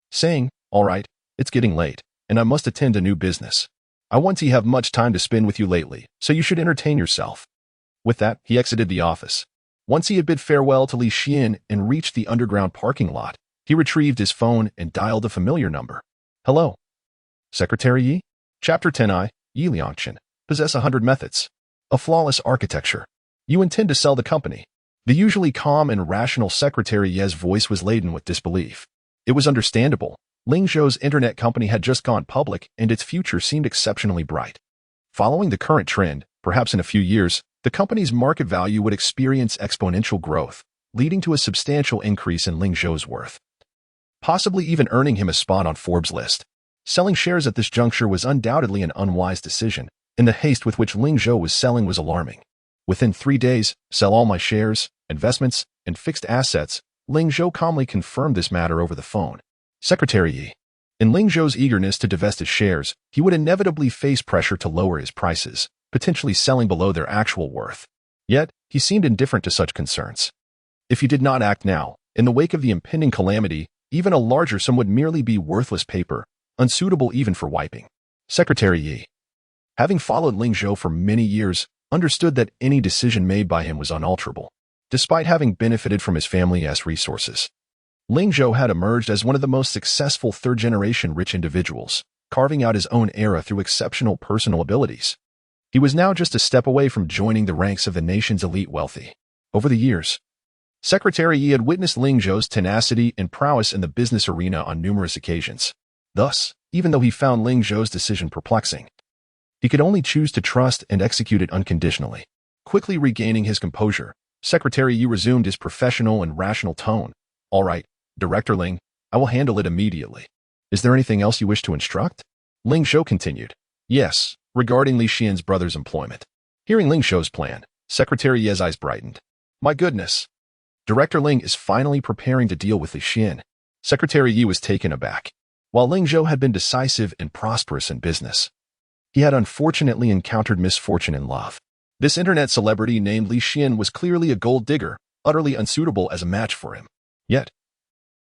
saying, All right, it's getting late, and I must attend to new business. I want to have much time to spend with you lately, so you should entertain yourself. With that, he exited the office. Once he had bid farewell to Li Xian and reached the underground parking lot, he retrieved his phone and dialed a familiar number. Hello. Secretary Yi? Chapter 10I, Yi Liangchen, possess 100 methods. A flawless architecture. You intend to sell the company. The usually calm and rational Secretary Ye's voice was laden with disbelief. It was understandable. Ling Zhou's internet company had just gone public and its future seemed exceptionally bright. Following the current trend, perhaps in a few years, the company's market value would experience exponential growth, leading to a substantial increase in Ling Zhou's worth, possibly even earning him a spot on Forbes' list. Selling shares at this juncture was undoubtedly an unwise decision, and the haste with which Ling Zhou was selling was alarming. Within 3 days, sell all my shares, investments, and fixed assets. Ling Zhou calmly confirmed this matter over the phone. Secretary Yi. In Ling Zhou's eagerness to divest his shares, he would inevitably face pressure to lower his prices, potentially selling below their actual worth. Yet, he seemed indifferent to such concerns. If he did not act now, in the wake of the impending calamity, even a larger sum would merely be worthless paper, unsuitable even for wiping. Secretary Yi, having followed Ling Zhou for many years, understood that any decision made by him was unalterable. Despite having benefited from his family's resources, Ling Zhou had emerged as one of the most successful third-generation rich individuals, carving out his own era through exceptional personal abilities. He was now just a step away from joining the ranks of the nation's elite wealthy. Over the years, Secretary Yi had witnessed Ling Zhou's tenacity and prowess in the business arena on numerous occasions. Thus, even though he found Ling Zhou's decision perplexing, he could only choose to trust and execute it unconditionally. Quickly regaining his composure, Secretary Yi resumed his professional and rational tone. All right, Director Ling, I will handle it immediately. Is there anything else you wish to instruct? Ling Zhou continued. Yes, regarding Li Xian's brother's employment. Hearing Ling Zhou's plan, Secretary Yi's eyes brightened. My goodness. Director Ling is finally preparing to deal with Li Xian. Secretary Yi was taken aback. While Ling Zhou had been decisive and prosperous in business, he had unfortunately encountered misfortune in love. This internet celebrity named Li Xian was clearly a gold digger, utterly unsuitable as a match for him. Yet,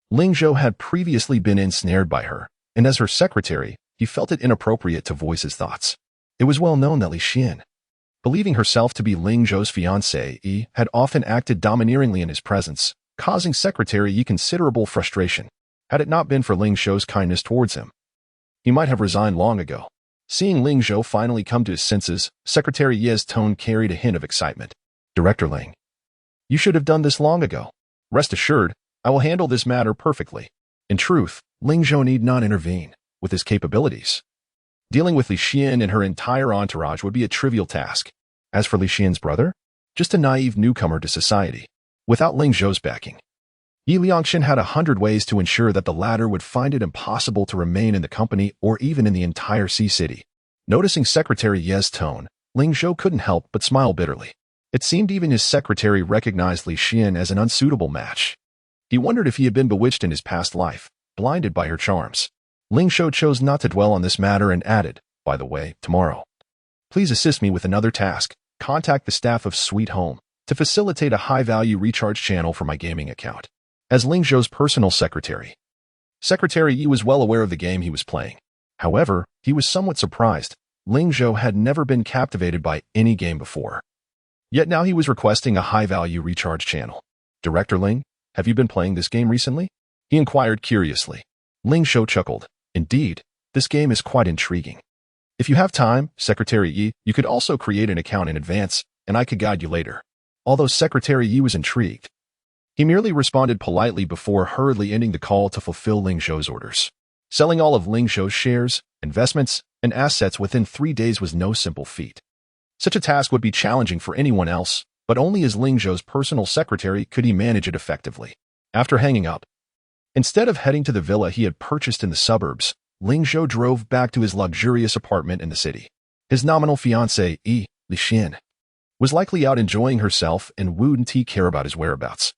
Ling Zhou had previously been ensnared by her, and as her secretary, he felt it inappropriate to voice his thoughts. It was well known that Li Xian, believing herself to be Ling Zhou's fiancée, had often acted domineeringly in his presence, causing Secretary Yi considerable frustration. Had it not been for Ling Zhou's kindness towards him, he might have resigned long ago. Seeing Ling Zhou finally come to his senses, Secretary Yi's tone carried a hint of excitement. Director Ling, you should have done this long ago. Rest assured, I will handle this matter perfectly. In truth, Ling Zhou need not intervene. With his capabilities, dealing with Li Xian and her entire entourage would be a trivial task. As for Li Xian's brother, just a naive newcomer to society. Without Ling Zhou's backing, Yi Liangchen had 100 ways to ensure that the latter would find it impossible to remain in the company or even in the entire Sea City. Noticing Secretary Ye's tone, Ling Zhou couldn't help but smile bitterly. It seemed even his secretary recognized Li Xian as an unsuitable match. He wondered if he had been bewitched in his past life, blinded by her charms. Ling Zhou chose not to dwell on this matter and added, by the way, tomorrow, please assist me with another task. Contact the staff of Sweet Home to facilitate a high-value recharge channel for my gaming account. As Ling Zhou's personal secretary, Secretary Yi was well aware of the game he was playing. However, he was somewhat surprised. Ling Zhou had never been captivated by any game before. Yet now he was requesting a high-value recharge channel. Director Ling, have you been playing this game recently? He inquired curiously. Ling Zhou chuckled. Indeed, this game is quite intriguing. If you have time, Secretary Yi, you could also create an account in advance, and I could guide you later. Although Secretary Yi was intrigued, he merely responded politely before hurriedly ending the call to fulfill Ling Zhou's orders. Selling all of Ling Zhou's shares, investments, and assets within 3 days was no simple feat. Such a task would be challenging for anyone else, but only as Ling Zhou's personal secretary could he manage it effectively. After hanging up, instead of heading to the villa he had purchased in the suburbs, Ling Zhou drove back to his luxurious apartment in the city. His nominal fiancée, Li Xian, was likely out enjoying herself and wouldn't care about his whereabouts.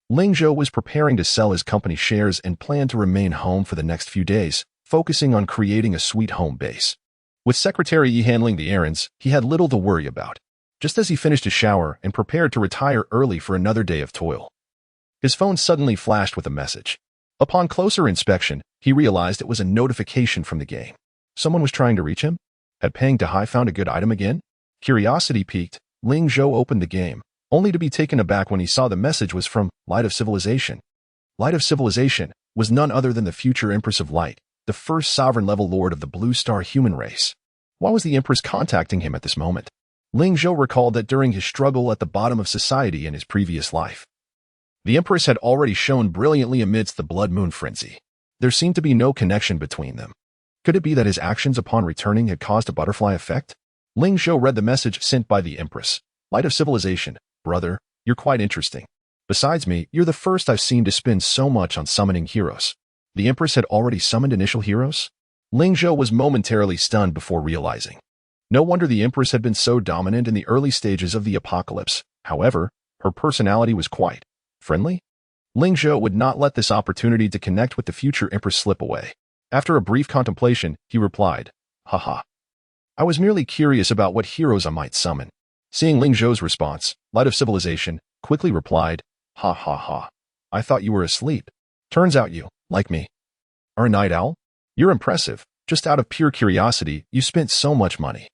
Ling Zhou was preparing to sell his company shares and planned to remain home for the next few days, focusing on creating a Sweet Home base. With Secretary Yi handling the errands, he had little to worry about. Just as he finished his shower and prepared to retire early for another day of toil, his phone suddenly flashed with a message. Upon closer inspection, he realized it was a notification from the game. Someone was trying to reach him? Had Peng Dehai found a good item again? Curiosity piqued, Ling Zhou opened the game, only to be taken aback when he saw the message was from Light of Civilization. Light of Civilization was none other than the future Empress of Light, the first sovereign-level lord of the Blue Star human race. Why was the Empress contacting him at this moment? Ling Zhou recalled that during his struggle at the bottom of society in his previous life, the Empress had already shone brilliantly amidst the blood moon frenzy. There seemed to be no connection between them. Could it be that his actions upon returning had caused a butterfly effect? Ling Zhou read the message sent by the Empress. Light of Civilization, brother, you're quite interesting. Besides me, you're the first I've seen to spend so much on summoning heroes. The Empress had already summoned initial heroes? Ling Zhou was momentarily stunned before realizing. No wonder the Empress had been so dominant in the early stages of the apocalypse. However, her personality was quite friendly. Ling Zhou would not let this opportunity to connect with the future Empress slip away. After a brief contemplation, he replied, haha. I was merely curious about what heroes I might summon. Seeing Ling Zhou's response, Light of Civilization quickly replied, ha ha ha. I thought you were asleep. Turns out you, like me, are a night owl? You're impressive. Just out of pure curiosity, you spent so much money.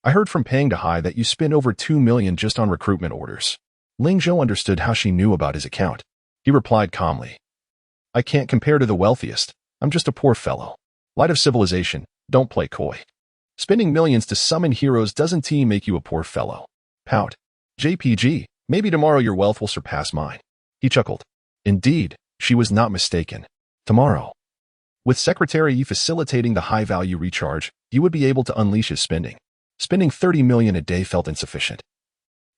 I heard from Peng Dehai that you spent over 2 million just on recruitment orders. Ling Zhou understood how she knew about his account. He replied calmly, I can't compare to the wealthiest. I'm just a poor fellow. Light of Civilization, don't play coy. Spending millions to summon heroes doesn't make you a poor fellow. Pout. JPG, maybe tomorrow your wealth will surpass mine. He chuckled. Indeed, she was not mistaken. Tomorrow, with Secretary Yi facilitating the high-value recharge, he would be able to unleash his spending. Spending 30 million a day felt insufficient.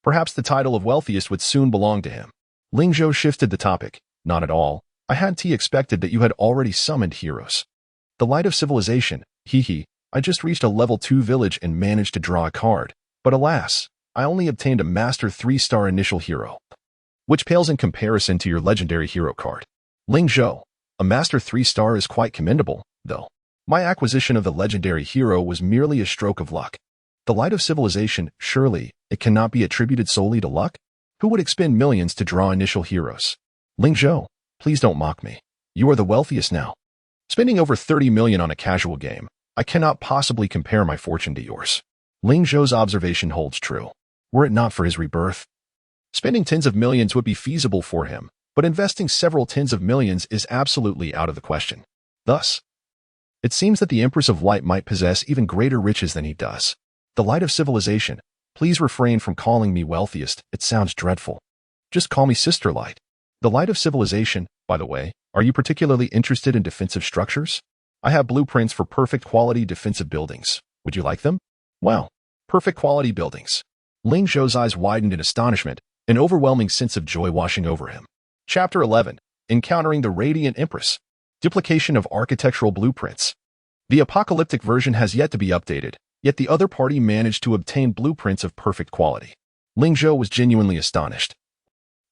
Perhaps the title of wealthiest would soon belong to him. Ling Zhou shifted the topic. Not at all. I hadn't expected that you had already summoned heroes. The Light of Civilization, I just reached a level 2 village and managed to draw a card. But alas, I only obtained a Master 3-star initial hero, which pales in comparison to your legendary hero card. Ling Zhou, a Master 3-star is quite commendable, though. My acquisition of the legendary hero was merely a stroke of luck. The Light of Civilization, surely, it cannot be attributed solely to luck? Who would expend millions to draw initial heroes? Ling Zhou, please don't mock me. You are the wealthiest now. Spending over 30 million on a casual game, I cannot possibly compare my fortune to yours. Ling Zhou's observation holds true. Were it not for his rebirth, spending tens of millions would be feasible for him, but investing several tens of millions is absolutely out of the question. Thus, it seems that the Empress of Light might possess even greater riches than he does. The Light of Civilization, please refrain from calling me wealthiest, it sounds dreadful. Just call me Sister Light. The Light of Civilization, by the way, are you particularly interested in defensive structures? I have blueprints for perfect quality defensive buildings. Would you like them? Wow, perfect quality buildings. Ling Zhou's eyes widened in astonishment, an overwhelming sense of joy washing over him. Chapter 11. Encountering the Radiant Empress. Duplication of architectural blueprints. The apocalyptic version has yet to be updated, yet the other party managed to obtain blueprints of perfect quality. Ling Zhou was genuinely astonished.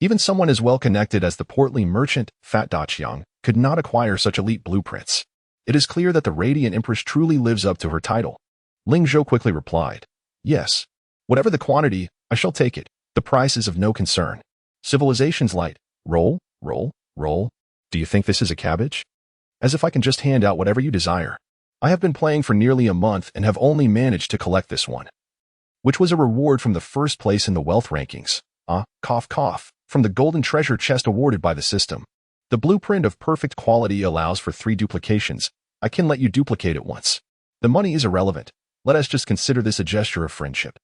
Even someone as well-connected as the portly merchant, Fat Daqiang, could not acquire such elite blueprints. It is clear that the Radiant Empress truly lives up to her title. Ling Zhou quickly replied, "Yes. Whatever the quantity, I shall take it. The price is of no concern." Civilization's light. Roll, roll, roll. Do you think this is a cabbage? As if I can just hand out whatever you desire. I have been playing for nearly a month and have only managed to collect this one, which was a reward from the first place in the wealth rankings. Cough cough, from the golden treasure chest awarded by the system. The blueprint of perfect quality allows for 3 duplications. I can let you duplicate it once. The money is irrelevant. Let us just consider this a gesture of friendship.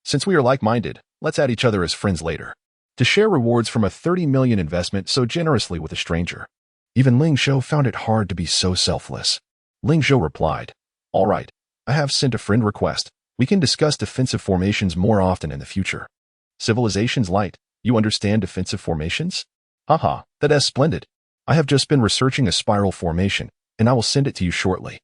Since we are like-minded, let's add each other as friends later. To share rewards from a 30 million investment so generously with a stranger. Even Ling Zhou found it hard to be so selfless. Ling Zhou replied, "All right, I have sent a friend request. We can discuss defensive formations more often in the future." Civilization's light. You understand defensive formations? Haha, that's splendid. I have just been researching a spiral formation, and I will send it to you shortly.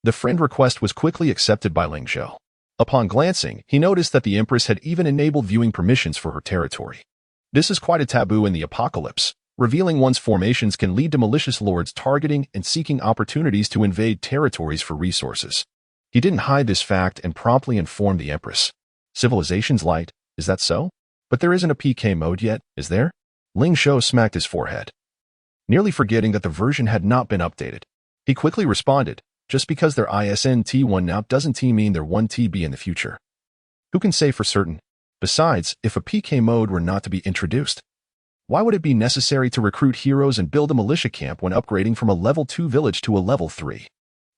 The friend request was quickly accepted by Ling Zhou. Upon glancing, he noticed that the Empress had even enabled viewing permissions for her territory. This is quite a taboo in the apocalypse. Revealing one's formations can lead to malicious lords targeting and seeking opportunities to invade territories for resources. He didn't hide this fact and promptly informed the Empress. Civilization's light, is that so? But there isn't a PK mode yet, is there? Ling Zhou smacked his forehead, nearly forgetting that the version had not been updated. He quickly responded, just because they're ISN T1 now doesn't mean they're 1 TB in the future. Who can say for certain? Besides, if a PK mode were not to be introduced, why would it be necessary to recruit heroes and build a militia camp when upgrading from a level 2 village to a level 3?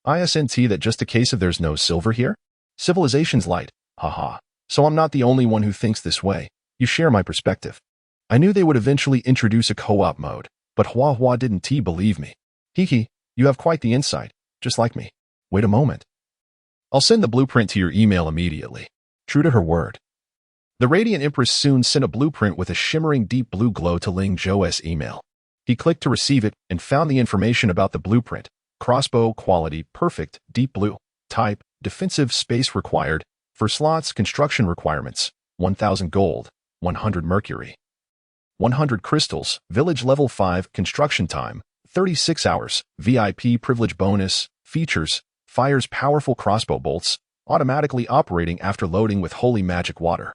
ISNT that just a case of there's no silver here? Civilization's light, haha. So I'm not the only one who thinks this way. You share my perspective. I knew they would eventually introduce a co-op mode, but Hua didn't believe me. Hee, you have quite the insight, just like me. Wait a moment. I'll send the blueprint to your email immediately. True to her word. The Radiant Empress soon sent a blueprint with a shimmering deep blue glow to Ling Zhou's email. He clicked to receive it and found the information about the blueprint. Crossbow, quality, perfect, deep blue. Type, defensive, space required. For slots, construction requirements, 1,000 gold, 100 mercury. 100 crystals, village level 5, construction time, 36 hours, VIP privilege bonus, features, fires powerful crossbow bolts, automatically operating after loading with holy magic water.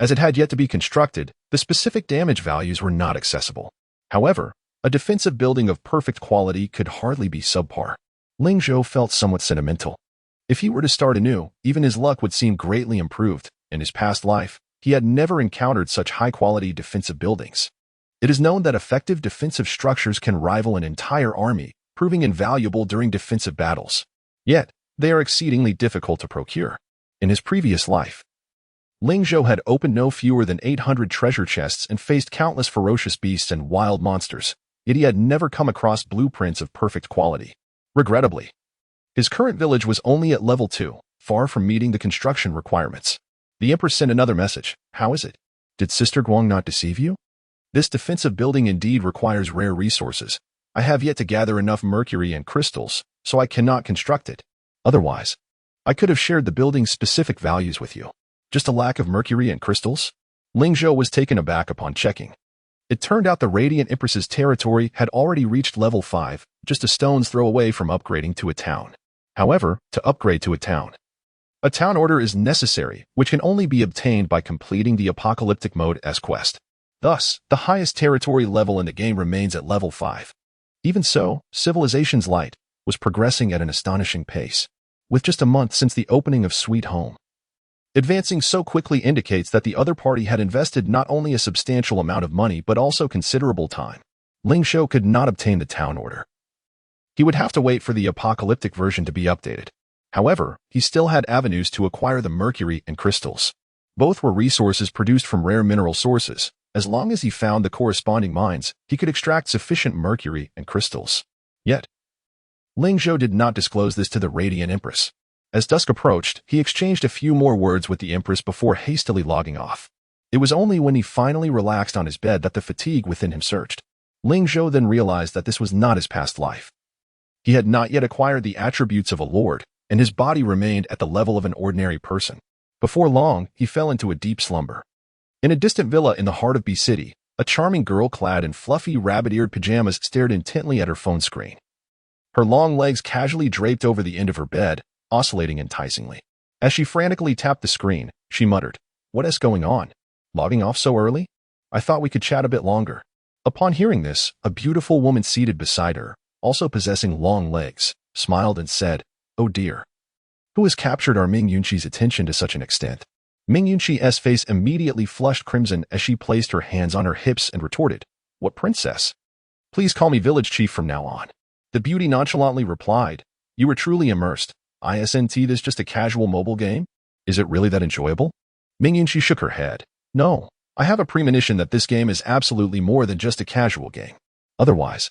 As it had yet to be constructed, the specific damage values were not accessible. However, a defensive building of perfect quality could hardly be subpar. Ling Zhou felt somewhat sentimental. If he were to start anew, even his luck would seem greatly improved. In his past life, he had never encountered such high-quality defensive buildings. It is known that effective defensive structures can rival an entire army, proving invaluable during defensive battles. Yet, they are exceedingly difficult to procure. In his previous life, Ling Zhou had opened no fewer than 800 treasure chests and faced countless ferocious beasts and wild monsters, yet he had never come across blueprints of perfect quality. Regrettably, his current village was only at level 2, far from meeting the construction requirements. The Empress sent another message. How is it? Did Sister Guang not deceive you? This defensive building indeed requires rare resources. I have yet to gather enough mercury and crystals, so I cannot construct it. Otherwise, I could have shared the building's specific values with you. Just a lack of mercury and crystals? Ling Zhou was taken aback upon checking. It turned out the Radiant Empress's territory had already reached level 5, just a stone's throw away from upgrading to a town. However, to upgrade to a town order is necessary, which can only be obtained by completing the Apocalyptic Mode S quest. Thus, the highest territory level in the game remains at level 5. Even so, Civilization's Light was progressing at an astonishing pace, with just a month since the opening of Sweet Home. Advancing so quickly indicates that the other party had invested not only a substantial amount of money but also considerable time. Ling Zhou could not obtain the town order. He would have to wait for the apocalyptic version to be updated. However, he still had avenues to acquire the mercury and crystals. Both were resources produced from rare mineral sources. As long as he found the corresponding mines, he could extract sufficient mercury and crystals. Yet, Ling Zhou did not disclose this to the Radiant Empress. As dusk approached, he exchanged a few more words with the Empress before hastily logging off. It was only when he finally relaxed on his bed that the fatigue within him surged. Ling Zhou then realized that this was not his past life. He had not yet acquired the attributes of a lord, and his body remained at the level of an ordinary person. Before long, he fell into a deep slumber. In a distant villa in the heart of B City, a charming girl clad in fluffy, rabbit-eared pajamas stared intently at her phone screen. Her long legs casually draped over the end of her bed, oscillating enticingly. As she frantically tapped the screen, she muttered, "What is going on? Logging off so early? I thought we could chat a bit longer." Upon hearing this, a beautiful woman seated beside her, also possessing long legs, smiled and said, "Oh dear. Who has captured our Ming Yunqi's attention to such an extent?" Ming Yunqi's face immediately flushed crimson as she placed her hands on her hips and retorted, "What princess? Please call me village chief from now on." The beauty nonchalantly replied, "You were truly immersed. Isn't this just a casual mobile game? Is it really that enjoyable?" Ming Yunqi shook her head. "No, I have a premonition that this game is absolutely more than just a casual game. Otherwise,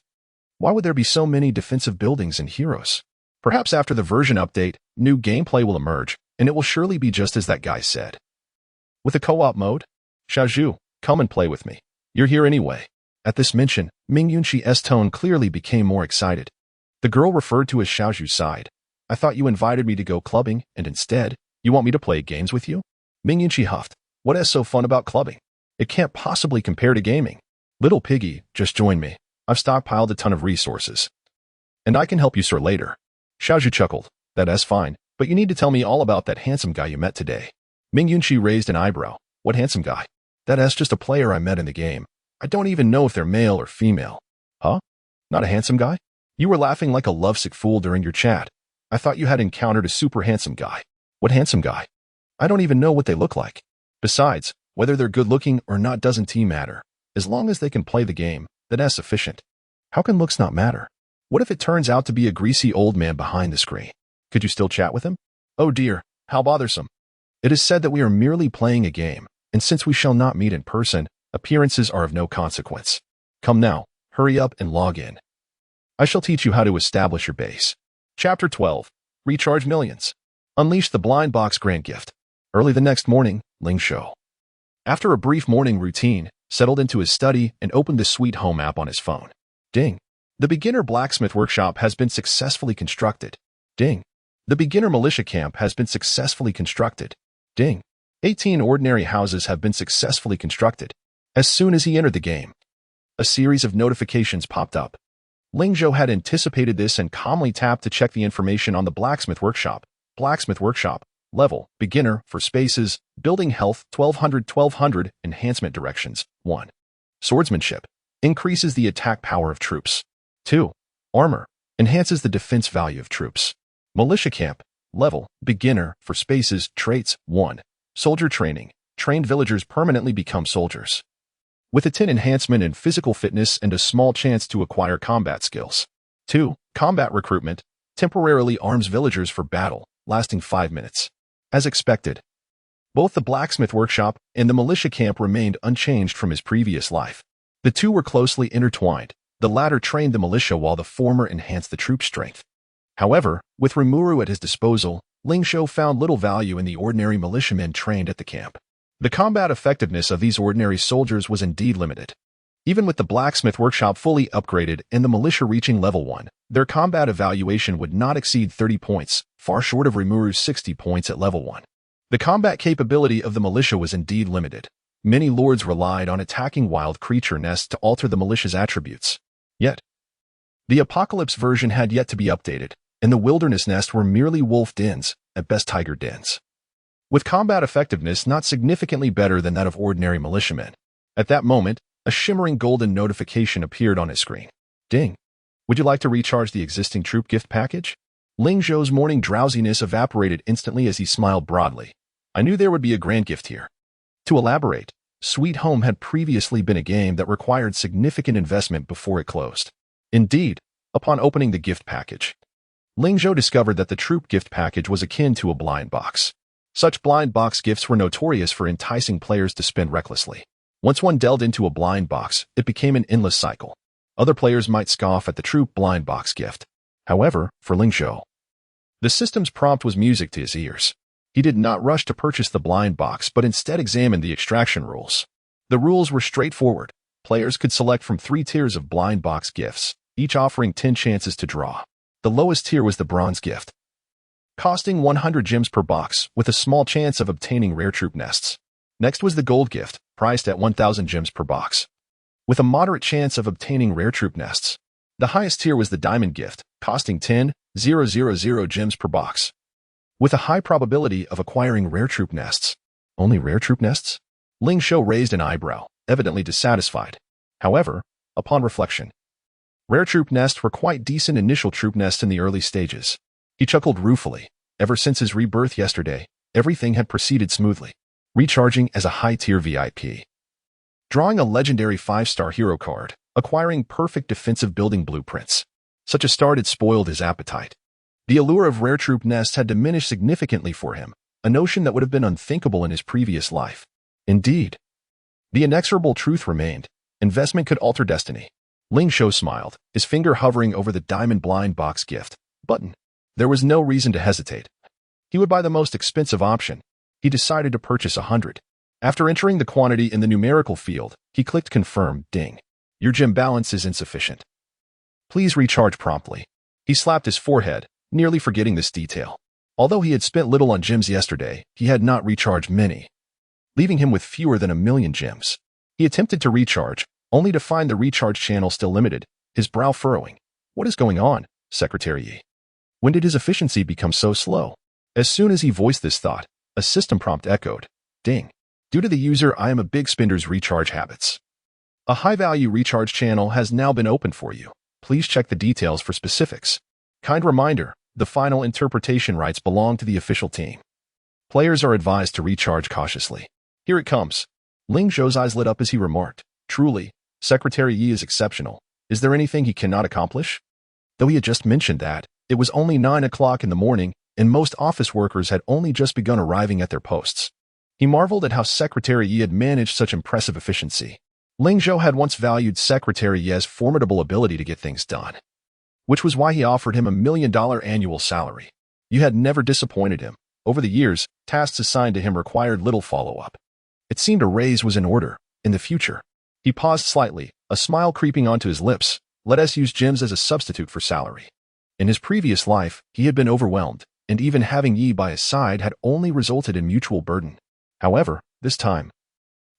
why would there be so many defensive buildings and heroes? Perhaps after the version update, new gameplay will emerge, and it will surely be just as that guy said. With a co-op mode? Xiaozhu, come and play with me. You're here anyway." At this mention, Ming Yunqi's tone clearly became more excited. The girl referred to as Xiaozhu sighed. "I thought you invited me to go clubbing, and instead, you want me to play games with you?" Ming Yunqi huffed. "What is so fun about clubbing? It can't possibly compare to gaming. Little piggy, just join me. I've stockpiled a ton of resources. And I can help you sort later." Xiaozhu chuckled. "That's fine, but you need to tell me all about that handsome guy you met today." Ming Yunqi raised an eyebrow. "What handsome guy? That's just a player I met in the game. I don't even know if they're male or female." "Huh? Not a handsome guy? You were laughing like a lovesick fool during your chat. I thought you had encountered a super handsome guy." "What handsome guy? I don't even know what they look like. Besides, whether they're good-looking or not doesn't matter. As long as they can play the game, that's sufficient. How can looks not matter? What if it turns out to be a greasy old man behind the screen? Could you still chat with him?" "Oh dear, how bothersome. It is said that we are merely playing a game, and since we shall not meet in person, appearances are of no consequence. Come now, hurry up and log in. I shall teach you how to establish your base." Chapter 12. Recharge Millions. Unleash the Blind Box Grand Gift. Early the next morning, Ling Zhou, after a brief morning routine, settled into his study and opened the Sweet Home app on his phone. Ding. The beginner blacksmith workshop has been successfully constructed. Ding. The beginner militia camp has been successfully constructed. Ding. 18 ordinary houses have been successfully constructed. As soon as he entered the game, a series of notifications popped up. Ling Zhou had anticipated this and calmly tapped to check the information on the blacksmith workshop. Blacksmith workshop. Level, beginner, for spaces, building health, 1200, enhancement directions, 1. Swordsmanship, increases the attack power of troops. 2. Armor, enhances the defense value of troops. Militia camp, level, beginner, for spaces, traits, 1. Soldier training, trained villagers permanently become soldiers. With a 10 enhancement in physical fitness and a small chance to acquire combat skills. 2. Combat recruitment, temporarily arms villagers for battle, lasting 5 minutes. As expected, both the blacksmith workshop and the militia camp remained unchanged from his previous life. The two were closely intertwined. The latter trained the militia while the former enhanced the troop strength. However, with Rimuru at his disposal, Ling Zhou found little value in the ordinary militiamen trained at the camp. The combat effectiveness of these ordinary soldiers was indeed limited. Even with the blacksmith workshop fully upgraded and the militia reaching level 1, their combat evaluation would not exceed 30 points, far short of Rimuru's 60 points at level 1. The combat capability of the militia was indeed limited. Many lords relied on attacking wild creature nests to alter the militia's attributes. Yet, the Apocalypse version had yet to be updated, and the wilderness nests were merely wolf dens, at best tiger dens, with combat effectiveness not significantly better than that of ordinary militiamen. At that moment, a shimmering golden notification appeared on his screen. Ding. Would you like to recharge the existing troop gift package? Ling Zhou's morning drowsiness evaporated instantly as he smiled broadly. I knew there would be a grand gift here. To elaborate, Sweet Home had previously been a game that required significant investment before it closed. Indeed, upon opening the gift package, Ling Zhou discovered that the troop gift package was akin to a blind box. Such blind box gifts were notorious for enticing players to spend recklessly. Once one delved into a blind box, it became an endless cycle. Other players might scoff at the troop blind box gift. However, for Ling Zhou, the system's prompt was music to his ears. He did not rush to purchase the blind box but instead examined the extraction rules. The rules were straightforward. Players could select from 3 tiers of blind box gifts, each offering 10 chances to draw. The lowest tier was the bronze gift, costing 100 gems per box with a small chance of obtaining rare troop nests. Next was the gold gift, priced at 1,000 gems per box, with a moderate chance of obtaining rare troop nests. The highest tier was the diamond gift, costing 10,000 gems per box, with a high probability of acquiring rare troop nests. Only rare troop nests? Ling Zhou raised an eyebrow, evidently dissatisfied. However, upon reflection, rare troop nests were quite decent initial troop nests in the early stages. He chuckled ruefully. Ever since his rebirth yesterday, everything had proceeded smoothly, recharging as a high-tier VIP, drawing a legendary 5-star hero card, acquiring perfect defensive building blueprints. Such a start had spoiled his appetite. The allure of rare troop nests had diminished significantly for him, a notion that would have been unthinkable in his previous life. Indeed, the inexorable truth remained. Investment could alter destiny. Ling Zhou smiled, his finger hovering over the diamond blind box gift button. There was no reason to hesitate. He would buy the most expensive option. He decided to purchase 100. After entering the quantity in the numerical field, he clicked confirm. Ding. Your gem balance is insufficient. Please recharge promptly. He slapped his forehead, nearly forgetting this detail. Although he had spent little on gems yesterday, he had not recharged many, leaving him with fewer than 1,000,000 gems. He attempted to recharge, only to find the recharge channel still limited, his brow furrowing. What is going on, Secretary Yi? When did his efficiency become so slow? As soon as he voiced this thought, a system prompt echoed. Ding. Due to the user I am a big spender's recharge habits, a high-value recharge channel has now been opened for you. Please check the details for specifics. Kind reminder, the final interpretation rights belong to the official team. Players are advised to recharge cautiously. Here it comes. Ling Zhou's eyes lit up as he remarked, truly, Secretary Yi is exceptional. Is there anything he cannot accomplish? Though he had just mentioned that, it was only 9 o'clock in the morning, and most office workers had only just begun arriving at their posts. He marveled at how Secretary Yi had managed such impressive efficiency. Ling Zhou had once valued Secretary Yi's formidable ability to get things done, which was why he offered him $1,000,000 annual salary. Yi had never disappointed him. Over the years, tasks assigned to him required little follow-up. It seemed a raise was in order. In the future, he paused slightly, a smile creeping onto his lips. Let us use gems as a substitute for salary. In his previous life, he had been overwhelmed, and even having Yi by his side had only resulted in mutual burden. However, this time,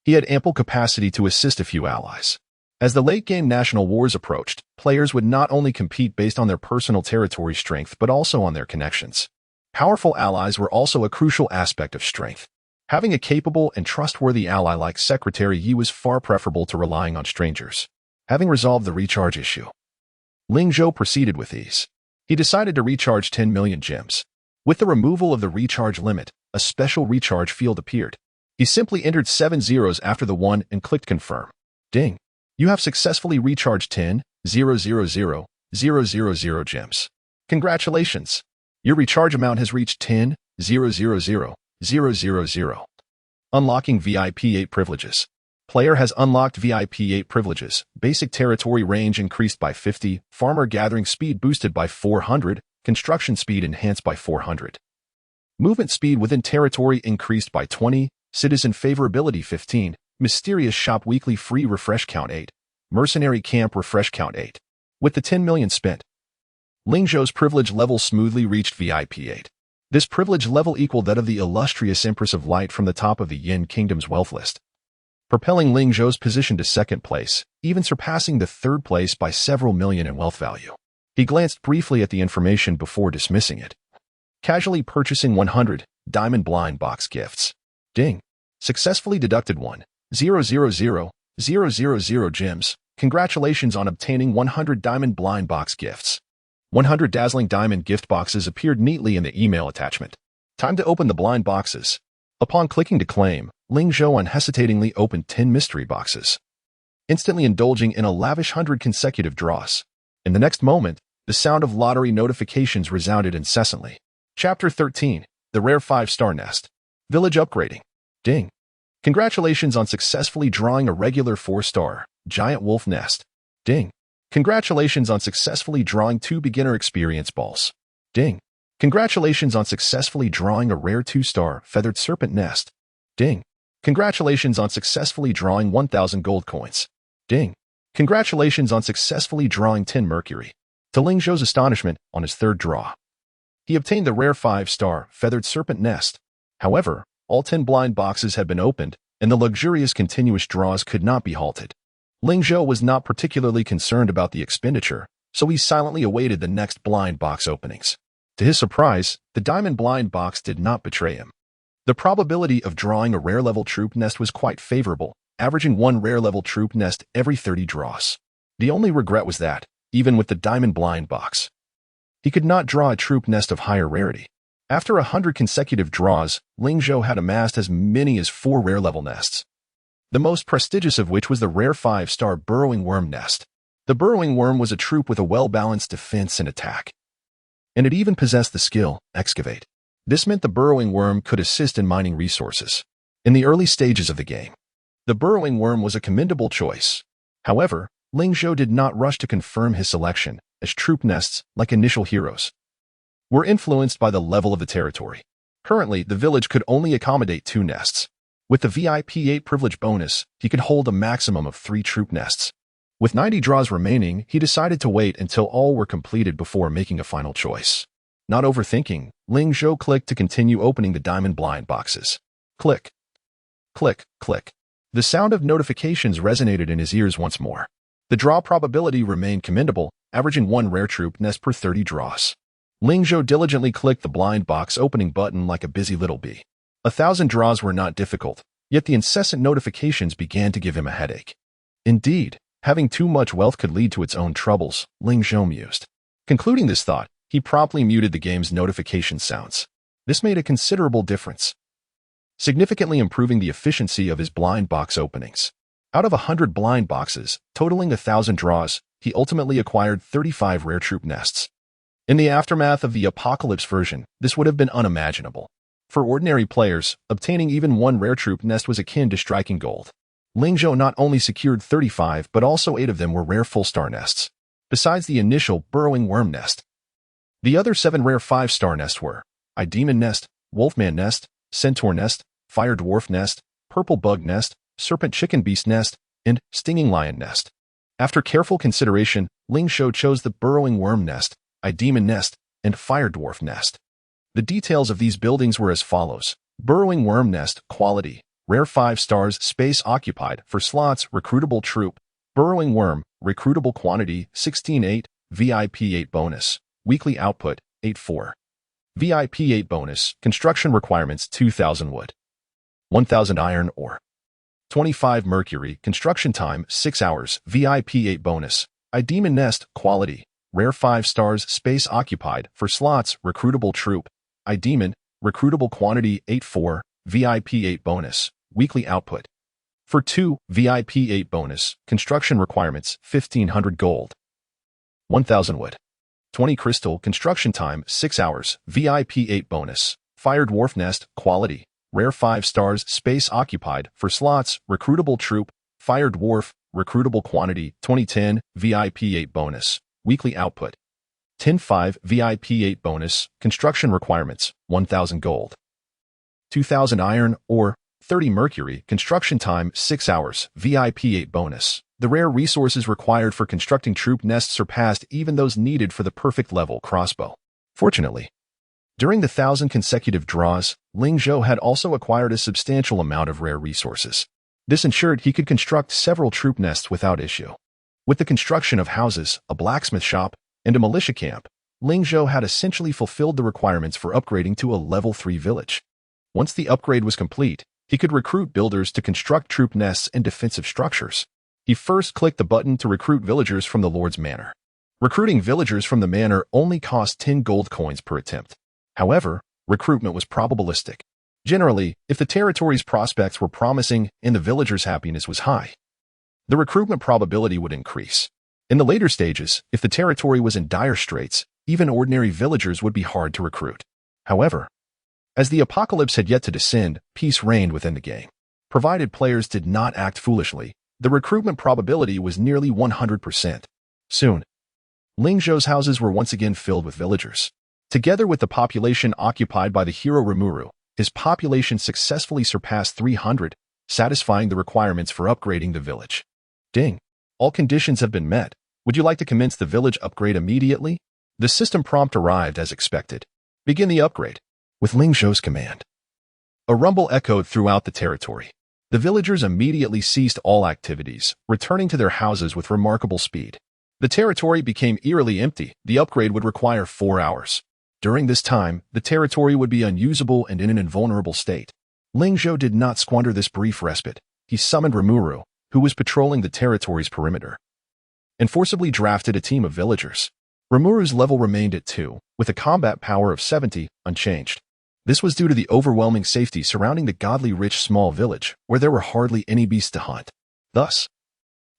he had ample capacity to assist a few allies. As the late-game national wars approached, players would not only compete based on their personal territory strength but also on their connections. Powerful allies were also a crucial aspect of strength. Having a capable and trustworthy ally like Secretary Yi was far preferable to relying on strangers. Having resolved the recharge issue, Ling Zhou proceeded with ease. He decided to recharge 10,000,000 gems. With the removal of the recharge limit, a special recharge field appeared. He simply entered 7 zeros after the 1 and clicked confirm. Ding. You have successfully recharged 10,000,000 gems. Congratulations. Your recharge amount has reached 10,000,000. Unlocking VIP 8 privileges. Player has unlocked VIP 8 privileges. Basic territory range increased by 50, farmer gathering speed boosted by 400, construction speed enhanced by 400. Movement speed within territory increased by 20, citizen favorability 15, mysterious shop weekly free refresh count 8, mercenary camp refresh count 8. With the 10,000,000 spent, Ling Zhou's privilege level smoothly reached VIP 8. This privilege level equaled that of the illustrious Empress of Light from the top of the Yin Kingdom's wealth list, propelling Ling Zhou's position to second place, even surpassing the third place by several million in wealth value. He glanced briefly at the information before dismissing it, casually purchasing 100 diamond blind box gifts. Ding. Successfully deducted 1,000,000 gems. Congratulations on obtaining 100 diamond blind box gifts. 100 dazzling diamond gift boxes appeared neatly in the email attachment. Time to open the blind boxes. Upon clicking to claim, Ling Zhou unhesitatingly opened 10 mystery boxes, instantly indulging in a lavish 100 consecutive draws. In the next moment, the sound of lottery notifications resounded incessantly. Chapter 13. The Rare 5-Star Nest. Village Upgrading. Ding. Congratulations on successfully drawing a regular 4-star giant wolf nest. Ding. Congratulations on successfully drawing 2 beginner experience balls. Ding. Congratulations on successfully drawing a rare 2-star feathered serpent nest. Ding. Congratulations on successfully drawing 1,000 gold coins. Ding. Congratulations on successfully drawing 10 mercury. To Ling Zhou's astonishment, on his third draw, He obtained the rare 5-star feathered serpent nest. However, all 10 blind boxes had been opened, and the luxurious continuous draws could not be halted. Ling Zhou was not particularly concerned about the expenditure, so he silently awaited the next blind box openings. To his surprise, the diamond blind box did not betray him. The probability of drawing a rare-level troop nest was quite favorable, averaging 1 rare-level troop nest every 30 draws. The only regret was that, even with the diamond blind box, he could not draw a troop nest of higher rarity. After 100 consecutive draws, Ling Zhou had amassed as many as 4 rare-level nests, the most prestigious of which was the rare 5-star burrowing worm nest. The burrowing worm was a troop with a well-balanced defense and attack, and it even possessed the skill, excavate. This meant the burrowing worm could assist in mining resources. In the early stages of the game, the burrowing worm was a commendable choice. However, Ling Zhou did not rush to confirm his selection, as troop nests, like initial heroes, were influenced by the level of the territory. Currently, the village could only accommodate 2 nests. With the VIP 8 privilege bonus, he could hold a maximum of 3 troop nests. With 90 draws remaining, he decided to wait until all were completed before making a final choice. Not overthinking, Ling Zhou clicked to continue opening the diamond blind boxes. Click. Click, click. The sound of notifications resonated in his ears once more. The draw probability remained commendable, averaging 1 rare troop nest per 30 draws. Ling Zhou diligently clicked the blind box opening button like a busy little bee. 1,000 draws were not difficult, yet the incessant notifications began to give him a headache. Indeed, having too much wealth could lead to its own troubles, Ling Zhou mused. Concluding this thought, he promptly muted the game's notification sounds. This made a considerable difference, significantly improving the efficiency of his blind box openings. Out of 100 blind boxes, totaling 1,000 draws, he ultimately acquired 35 rare troop nests. In the aftermath of the Apocalypse version, this would have been unimaginable. For ordinary players, obtaining even 1 rare troop nest was akin to striking gold. Ling Zhou not only secured 35, but also 8 of them were rare full-star nests. Besides the initial burrowing worm nest, the other 7 rare 5-star nests were a demon nest, wolfman nest, centaur nest, fire dwarf nest, purple bug nest, serpent chicken beast nest, and stinging lion nest. After careful consideration, Ling Zhou chose the burrowing worm nest, a demon nest, and fire dwarf nest. The details of these buildings were as follows. Burrowing worm nest, quality, rare 5 stars, space occupied, for slots, recruitable troop. Burrowing worm, recruitable quantity, 16-8, VIP 8 bonus, weekly output, 8-4. VIP 8 bonus, construction requirements, 2,000 wood, 1,000 iron ore, 25 mercury, construction time, 6 hours, VIP 8 bonus. A demon nest, quality, rare 5 stars, space occupied, for slots, recruitable troop. A demon, recruitable quantity, 8-4, VIP 8 bonus, weekly output. For 2, VIP 8 bonus, construction requirements, 1,500 gold, 1,000 wood, 20 crystal, construction time, 6 hours, VIP 8 bonus. Fire dwarf nest, quality, rare 5 stars, space occupied, for slots, recruitable troop. Fire dwarf, recruitable quantity, 2010, VIP 8 bonus, weekly output. 10-5, VIP 8 bonus, construction requirements, 1,000 gold, 2,000 iron ore, 30 mercury, construction time, 6 hours, VIP 8 bonus. The rare resources required for constructing troop nests surpassed even those needed for the perfect level crossbow. Fortunately, during the 1,000 consecutive draws, Ling Zhou had also acquired a substantial amount of rare resources. This ensured he could construct several troop nests without issue. With the construction of houses, a blacksmith shop, and a militia camp, Ling Zhou had essentially fulfilled the requirements for upgrading to a level 3 village. Once the upgrade was complete, he could recruit builders to construct troop nests and defensive structures. He first clicked the button to recruit villagers from the Lord's Manor. Recruiting villagers from the manor only cost 10 gold coins per attempt. However, recruitment was probabilistic. Generally, if the territory's prospects were promising and the villagers' happiness was high, the recruitment probability would increase. In the later stages, if the territory was in dire straits, even ordinary villagers would be hard to recruit. However, as the apocalypse had yet to descend, peace reigned within the game. Provided players did not act foolishly, the recruitment probability was nearly 100%. Soon, Ling Zhou's houses were once again filled with villagers. Together with the population occupied by the hero Rimuru, his population successfully surpassed 300, satisfying the requirements for upgrading the village. Ding! All conditions have been met. Would you like to commence the village upgrade immediately? The system prompt arrived as expected. Begin the upgrade. With Ling Zhou's command. A rumble echoed throughout the territory. The villagers immediately ceased all activities, returning to their houses with remarkable speed. The territory became eerily empty. The upgrade would require 4 hours. During this time, the territory would be unusable and in an invulnerable state. Ling Zhou did not squander this brief respite. He summoned Rimuru, who was patrolling the territory's perimeter, and forcibly drafted a team of villagers. Rimuru's level remained at 2, with a combat power of 70, unchanged. This was due to the overwhelming safety surrounding the godly rich small village, where there were hardly any beasts to hunt. Thus,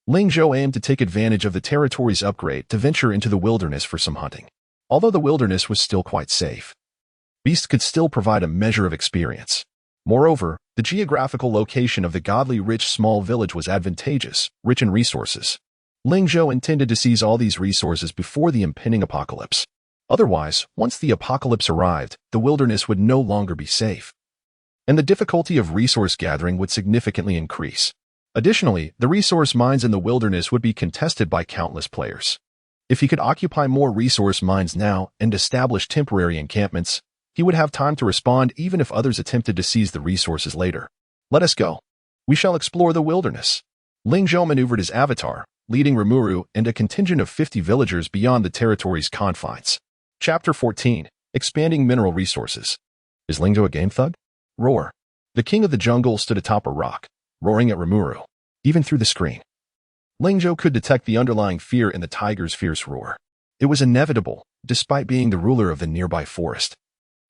Ling Zhou aimed to take advantage of the territory's upgrade to venture into the wilderness for some hunting. Although the wilderness was still quite safe, beasts could still provide a measure of experience. Moreover, the geographical location of the godly rich small village was advantageous, rich in resources. Ling Zhou intended to seize all these resources before the impending apocalypse. Otherwise, once the apocalypse arrived, the wilderness would no longer be safe, and the difficulty of resource gathering would significantly increase. Additionally, the resource mines in the wilderness would be contested by countless players. If he could occupy more resource mines now and establish temporary encampments, he would have time to respond even if others attempted to seize the resources later. Let us go. We shall explore the wilderness. Ling Zhou maneuvered his avatar, leading Rimuru and a contingent of 50 villagers beyond the territory's confines. Chapter 14. Expanding Mineral Resources. Is Ling Zhou a game thug? Roar. The king of the jungle stood atop a rock, roaring at Rimuru. Even through the screen, Ling Zhou could detect the underlying fear in the tiger's fierce roar. It was inevitable, despite being the ruler of the nearby forest.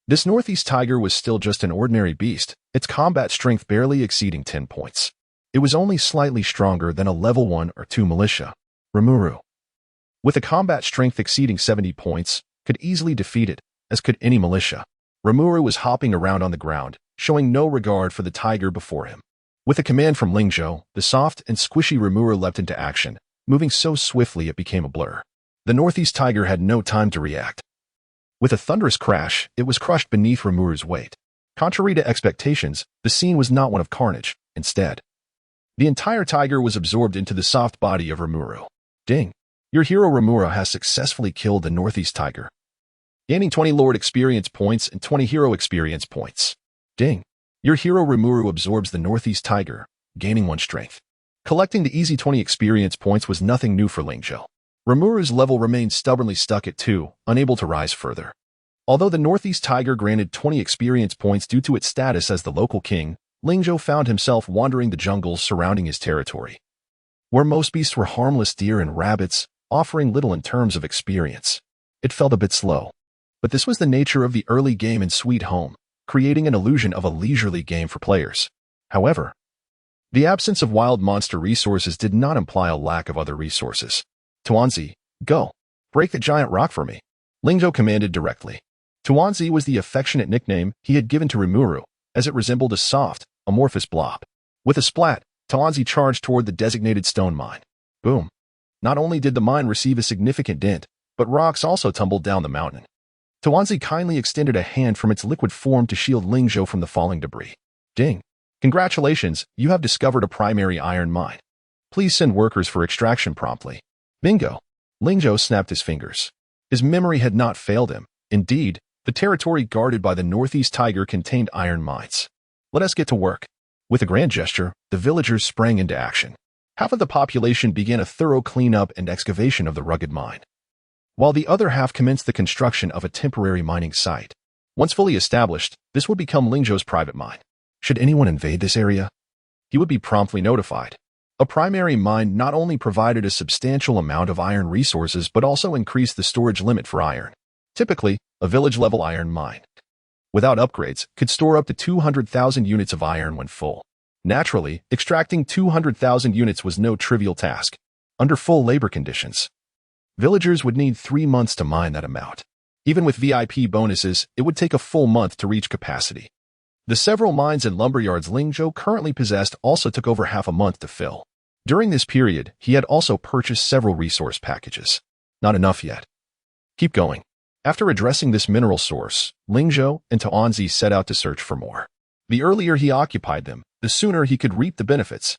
This northeast tiger was still just an ordinary beast, its combat strength barely exceeding 10 points. It was only slightly stronger than a level 1 or 2 militia. Rimuru, with a combat strength exceeding 70 points, could easily defeat it, as could any militia. Rimuru was hopping around on the ground, showing no regard for the tiger before him. With a command from Ling Zhou, the soft and squishy Rimuru leapt into action, moving so swiftly it became a blur. The northeast tiger had no time to react. With a thunderous crash, it was crushed beneath Rimuru's weight. Contrary to expectations, the scene was not one of carnage. Instead, the entire tiger was absorbed into the soft body of Rimuru. Ding! Your hero Rimuru has successfully killed the northeast tiger, gaining 20 Lord experience points and 20 hero experience points. Ding! Your hero Rimuru absorbs the northeast tiger, gaining 1 strength. Collecting the easy 20 experience points was nothing new for Ling Zhou. Rimuru's level remained stubbornly stuck at 2, unable to rise further. Although the northeast tiger granted 20 experience points due to its status as the local king, Ling Zhou found himself wandering the jungles surrounding his territory, where most beasts were harmless deer and rabbits, offering little in terms of experience. It felt a bit slow, but this was the nature of the early game in Sweet Home, creating an illusion of a leisurely game for players. However, the absence of wild monster resources did not imply a lack of other resources. Tuanzi, go. Break the giant rock for me. Ling Zhou commanded directly. Tuanzi was the affectionate nickname he had given to Rimuru, as it resembled a soft, amorphous blob. With a splat, Tuanzi charged toward the designated stone mine. Boom. Not only did the mine receive a significant dent, but rocks also tumbled down the mountain. Tuanzi kindly extended a hand from its liquid form to shield Ling Zhou from the falling debris. Ding. Congratulations, you have discovered a primary iron mine. Please send workers for extraction promptly. Bingo. Ling Zhou snapped his fingers. His memory had not failed him. Indeed, the territory guarded by the northeast tiger contained iron mines. Let us get to work. With a grand gesture, the villagers sprang into action. Half of the population began a thorough cleanup and excavation of the rugged mine, while the other half commenced the construction of a temporary mining site. Once fully established, this would become Ling Zhou's private mine. Should anyone invade this area, he would be promptly notified. A primary mine not only provided a substantial amount of iron resources but also increased the storage limit for iron. Typically, a village-level iron mine, without upgrades, could store up to 200,000 units of iron when full. Naturally, extracting 200,000 units was no trivial task. Under full labor conditions, villagers would need 3 months to mine that amount. Even with VIP bonuses, it would take a full month to reach capacity. The several mines and lumberyards Ling Zhou currently possessed also took over half a month to fill. During this period, he had also purchased several resource packages. Not enough yet. Keep going. After addressing this mineral source, Ling Zhou and Tuanzi set out to search for more. The earlier he occupied them, the sooner he could reap the benefits.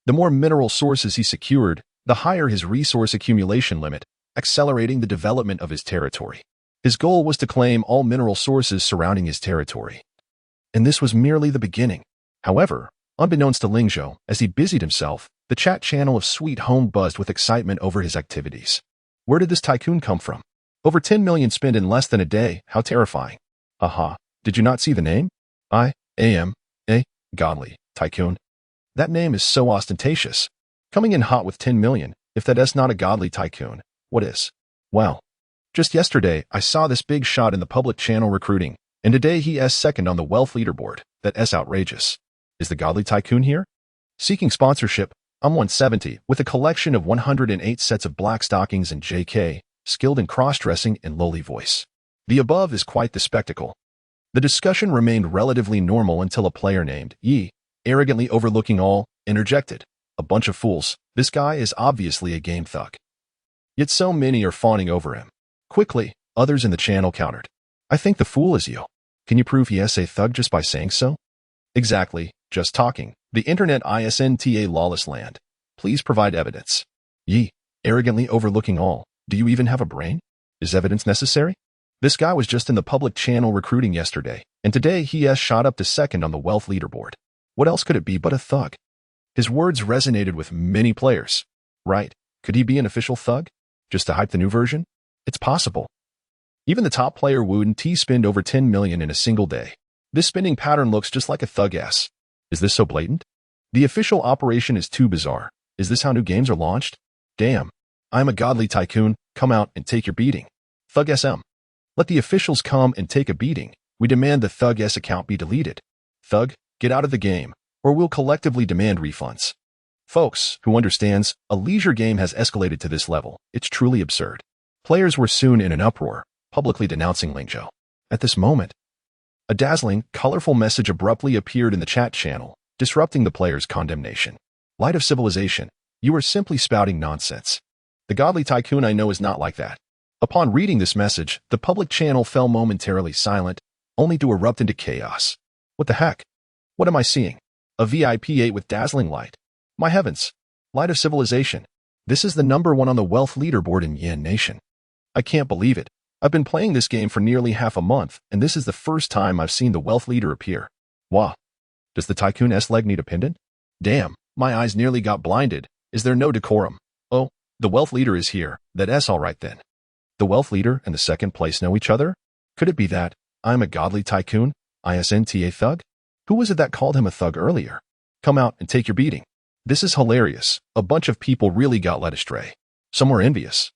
The more mineral sources he secured, the higher his resource accumulation limit, accelerating the development of his territory. His goal was to claim all mineral sources surrounding his territory. And this was merely the beginning. However, unbeknownst to Ling Zhou, as he busied himself, the chat channel of Sweet Home buzzed with excitement over his activities. Where did this tycoon come from? Over 10 million spent in less than a day, how terrifying. Aha, did you not see the name? Godly tycoon. That name is so ostentatious. Coming in hot with 10 million, if that is not a godly tycoon, what is? Well, just yesterday, I saw this big shot in the public channel recruiting, and today he is second on the wealth leaderboard. That is outrageous. Is the godly tycoon here? Seeking sponsorship, I'm 170, with a collection of 108 sets of black stockings and JK, skilled in cross-dressing and lowly voice. The above is quite the spectacle. The discussion remained relatively normal until a player named Yi, arrogantly overlooking all, interjected. A bunch of fools. This guy is obviously a game thug. Yet so many are fawning over him. Quickly, others in the channel countered. I think the fool is you. Can you prove he is a thug just by saying so? Exactly, just talking. The internet isn't lawless land. Please provide evidence. Yi, arrogantly overlooking all. Do you even have a brain? Is evidence necessary? This guy was just in the public channel recruiting yesterday, and today he has shot up to second on the wealth leaderboard. What else could it be but a thug? His words resonated with many players. Right, could he be an official thug? Just to hype the new version? It's possible. Even the top player Wood spent over 10 million in a single day. This spending pattern looks just like a thug-ass. Is this so blatant? The official operation is too bizarre. Is this how new games are launched? Damn. I'm a godly tycoon. Come out and take your beating. Thug SM. Let the officials come and take a beating. We demand the Thug S account be deleted. Thug, get out of the game, or we'll collectively demand refunds. Folks, who understands, a leisure game has escalated to this level. It's truly absurd. Players were soon in an uproar, publicly denouncing Ling Zhou. At this moment, a dazzling, colorful message abruptly appeared in the chat channel, disrupting the players' condemnation. Light of civilization, you are simply spouting nonsense. The godly tycoon I know is not like that. Upon reading this message, the public channel fell momentarily silent, only to erupt into chaos. What the heck? What am I seeing? A VIP 8 with dazzling light. My heavens. Light of civilization. This is the #1 on the wealth leaderboard in Yan Nation. I can't believe it. I've been playing this game for nearly half a month, and this is the first time I've seen the wealth leader appear. Wow. Does the tycoon-s leg need a pendant? Damn, my eyes nearly got blinded. Is there no decorum? Oh, the wealth leader is here. That's all right then. The wealth leader and the second place know each other? Could it be that I'm a godly tycoon, isn't a thug? Who was it that called him a thug earlier? Come out and take your beating. This is hilarious. A bunch of people really got led astray. Some were envious.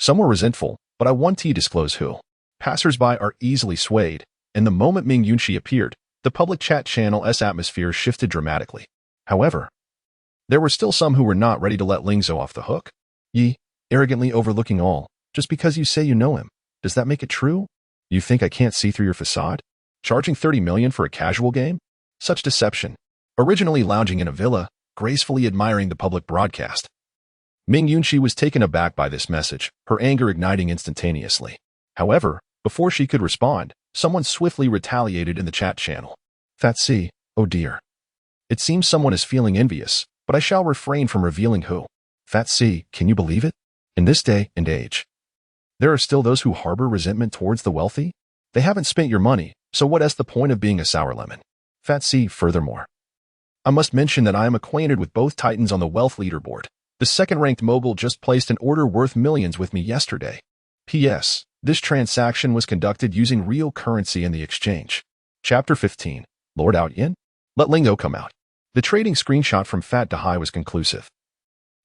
Some were resentful, but I want to disclose who. Passers-by are easily swayed, and the moment Ming Yunxi appeared, the public chat channel's atmosphere shifted dramatically. However, there were still some who were not ready to let Ling Zhou off the hook. Yi, arrogantly overlooking all, just because you say you know him, does that make it true? You think I can't see through your facade? Charging 30 million for a casual game? Such deception. Originally lounging in a villa, gracefully admiring the public broadcast. Ming Yunxi was taken aback by this message, her anger igniting instantaneously. However, before she could respond, someone swiftly retaliated in the chat channel. Fat C, oh dear. It seems someone is feeling envious, but I shall refrain from revealing who. Fat C, can you believe it? In this day and age, there are still those who harbor resentment towards the wealthy? They haven't spent your money, so what is the point of being a sour lemon? Fat C, furthermore, I must mention that I am acquainted with both titans on the wealth leaderboard. The second-ranked mogul just placed an order worth millions with me yesterday. P.S. This transaction was conducted using real currency in the exchange. Chapter 15. Lord Outyin? Let Ling Zhou come out. The trading screenshot from Fat Dahai was conclusive.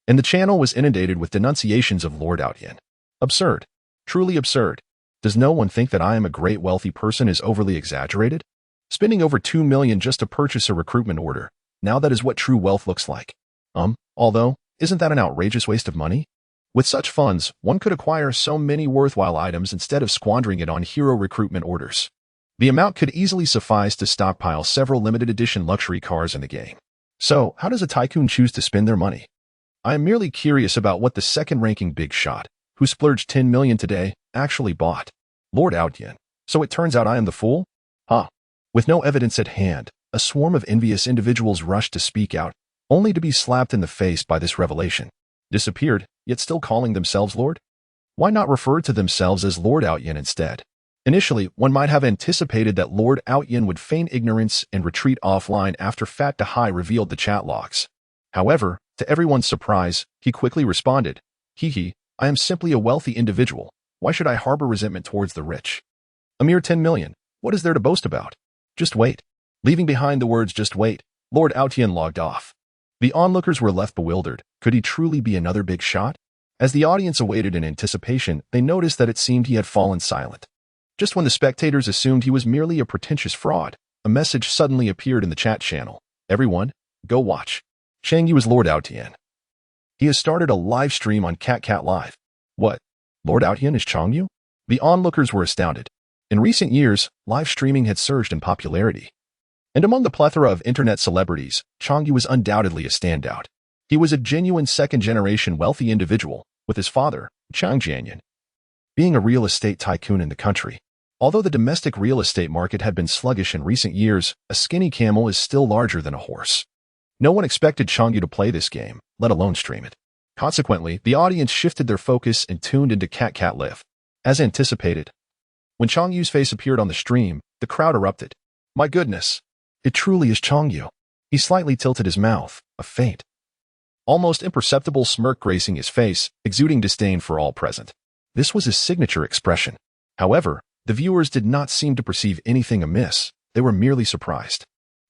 And the channel was inundated with denunciations of Lord Outyin. Absurd. Truly absurd. Does no one think that I am a great wealthy person is overly exaggerated? Spending over 2 million just to purchase a recruitment order. Now that is what true wealth looks like. Although, isn't that an outrageous waste of money? With such funds, one could acquire so many worthwhile items instead of squandering it on hero recruitment orders. The amount could easily suffice to stockpile several limited edition luxury cars in the game. So, how does a tycoon choose to spend their money? I am merely curious about what the second-ranking big shot, who splurged 10 million today, actually bought. Lord Outyin. So it turns out I am the fool? Huh. With no evidence at hand, a swarm of envious individuals rushed to speak out, only to be slapped in the face by this revelation. Disappeared, yet still calling themselves Lord? Why not refer to themselves as Lord Outyin instead? Initially, one might have anticipated that Lord Outyin would feign ignorance and retreat offline after Fat Dahai revealed the chat logs. However, to everyone's surprise, he quickly responded, "Hee, I am simply a wealthy individual. Why should I harbor resentment towards the rich? A mere 10 million. What is there to boast about? Just wait." Leaving behind the words "just wait," Lord Outyin logged off. The onlookers were left bewildered. Could he truly be another big shot? As the audience awaited in anticipation, they noticed that it seemed he had fallen silent. Just when the spectators assumed he was merely a pretentious fraud, a message suddenly appeared in the chat channel. "Everyone, go watch. Changyu is Lord Outyin. He has started a live stream on Cat Live." What? Lord Outyin is Changyu? The onlookers were astounded. In recent years, live streaming had surged in popularity. And among the plethora of internet celebrities, Changyu was undoubtedly a standout. He was a genuine second-generation wealthy individual, with his father, Chang Jianyan, being a real estate tycoon in the country. Although the domestic real estate market had been sluggish in recent years, a skinny camel is still larger than a horse. No one expected Changyu to play this game, let alone stream it. Consequently, the audience shifted their focus and tuned into Cat Live. As anticipated, when Changyu's face appeared on the stream, the crowd erupted. "My goodness! It truly is Changyu." He slightly tilted his mouth, a faint, almost imperceptible smirk gracing his face, exuding disdain for all present. This was his signature expression. However, the viewers did not seem to perceive anything amiss. They were merely surprised.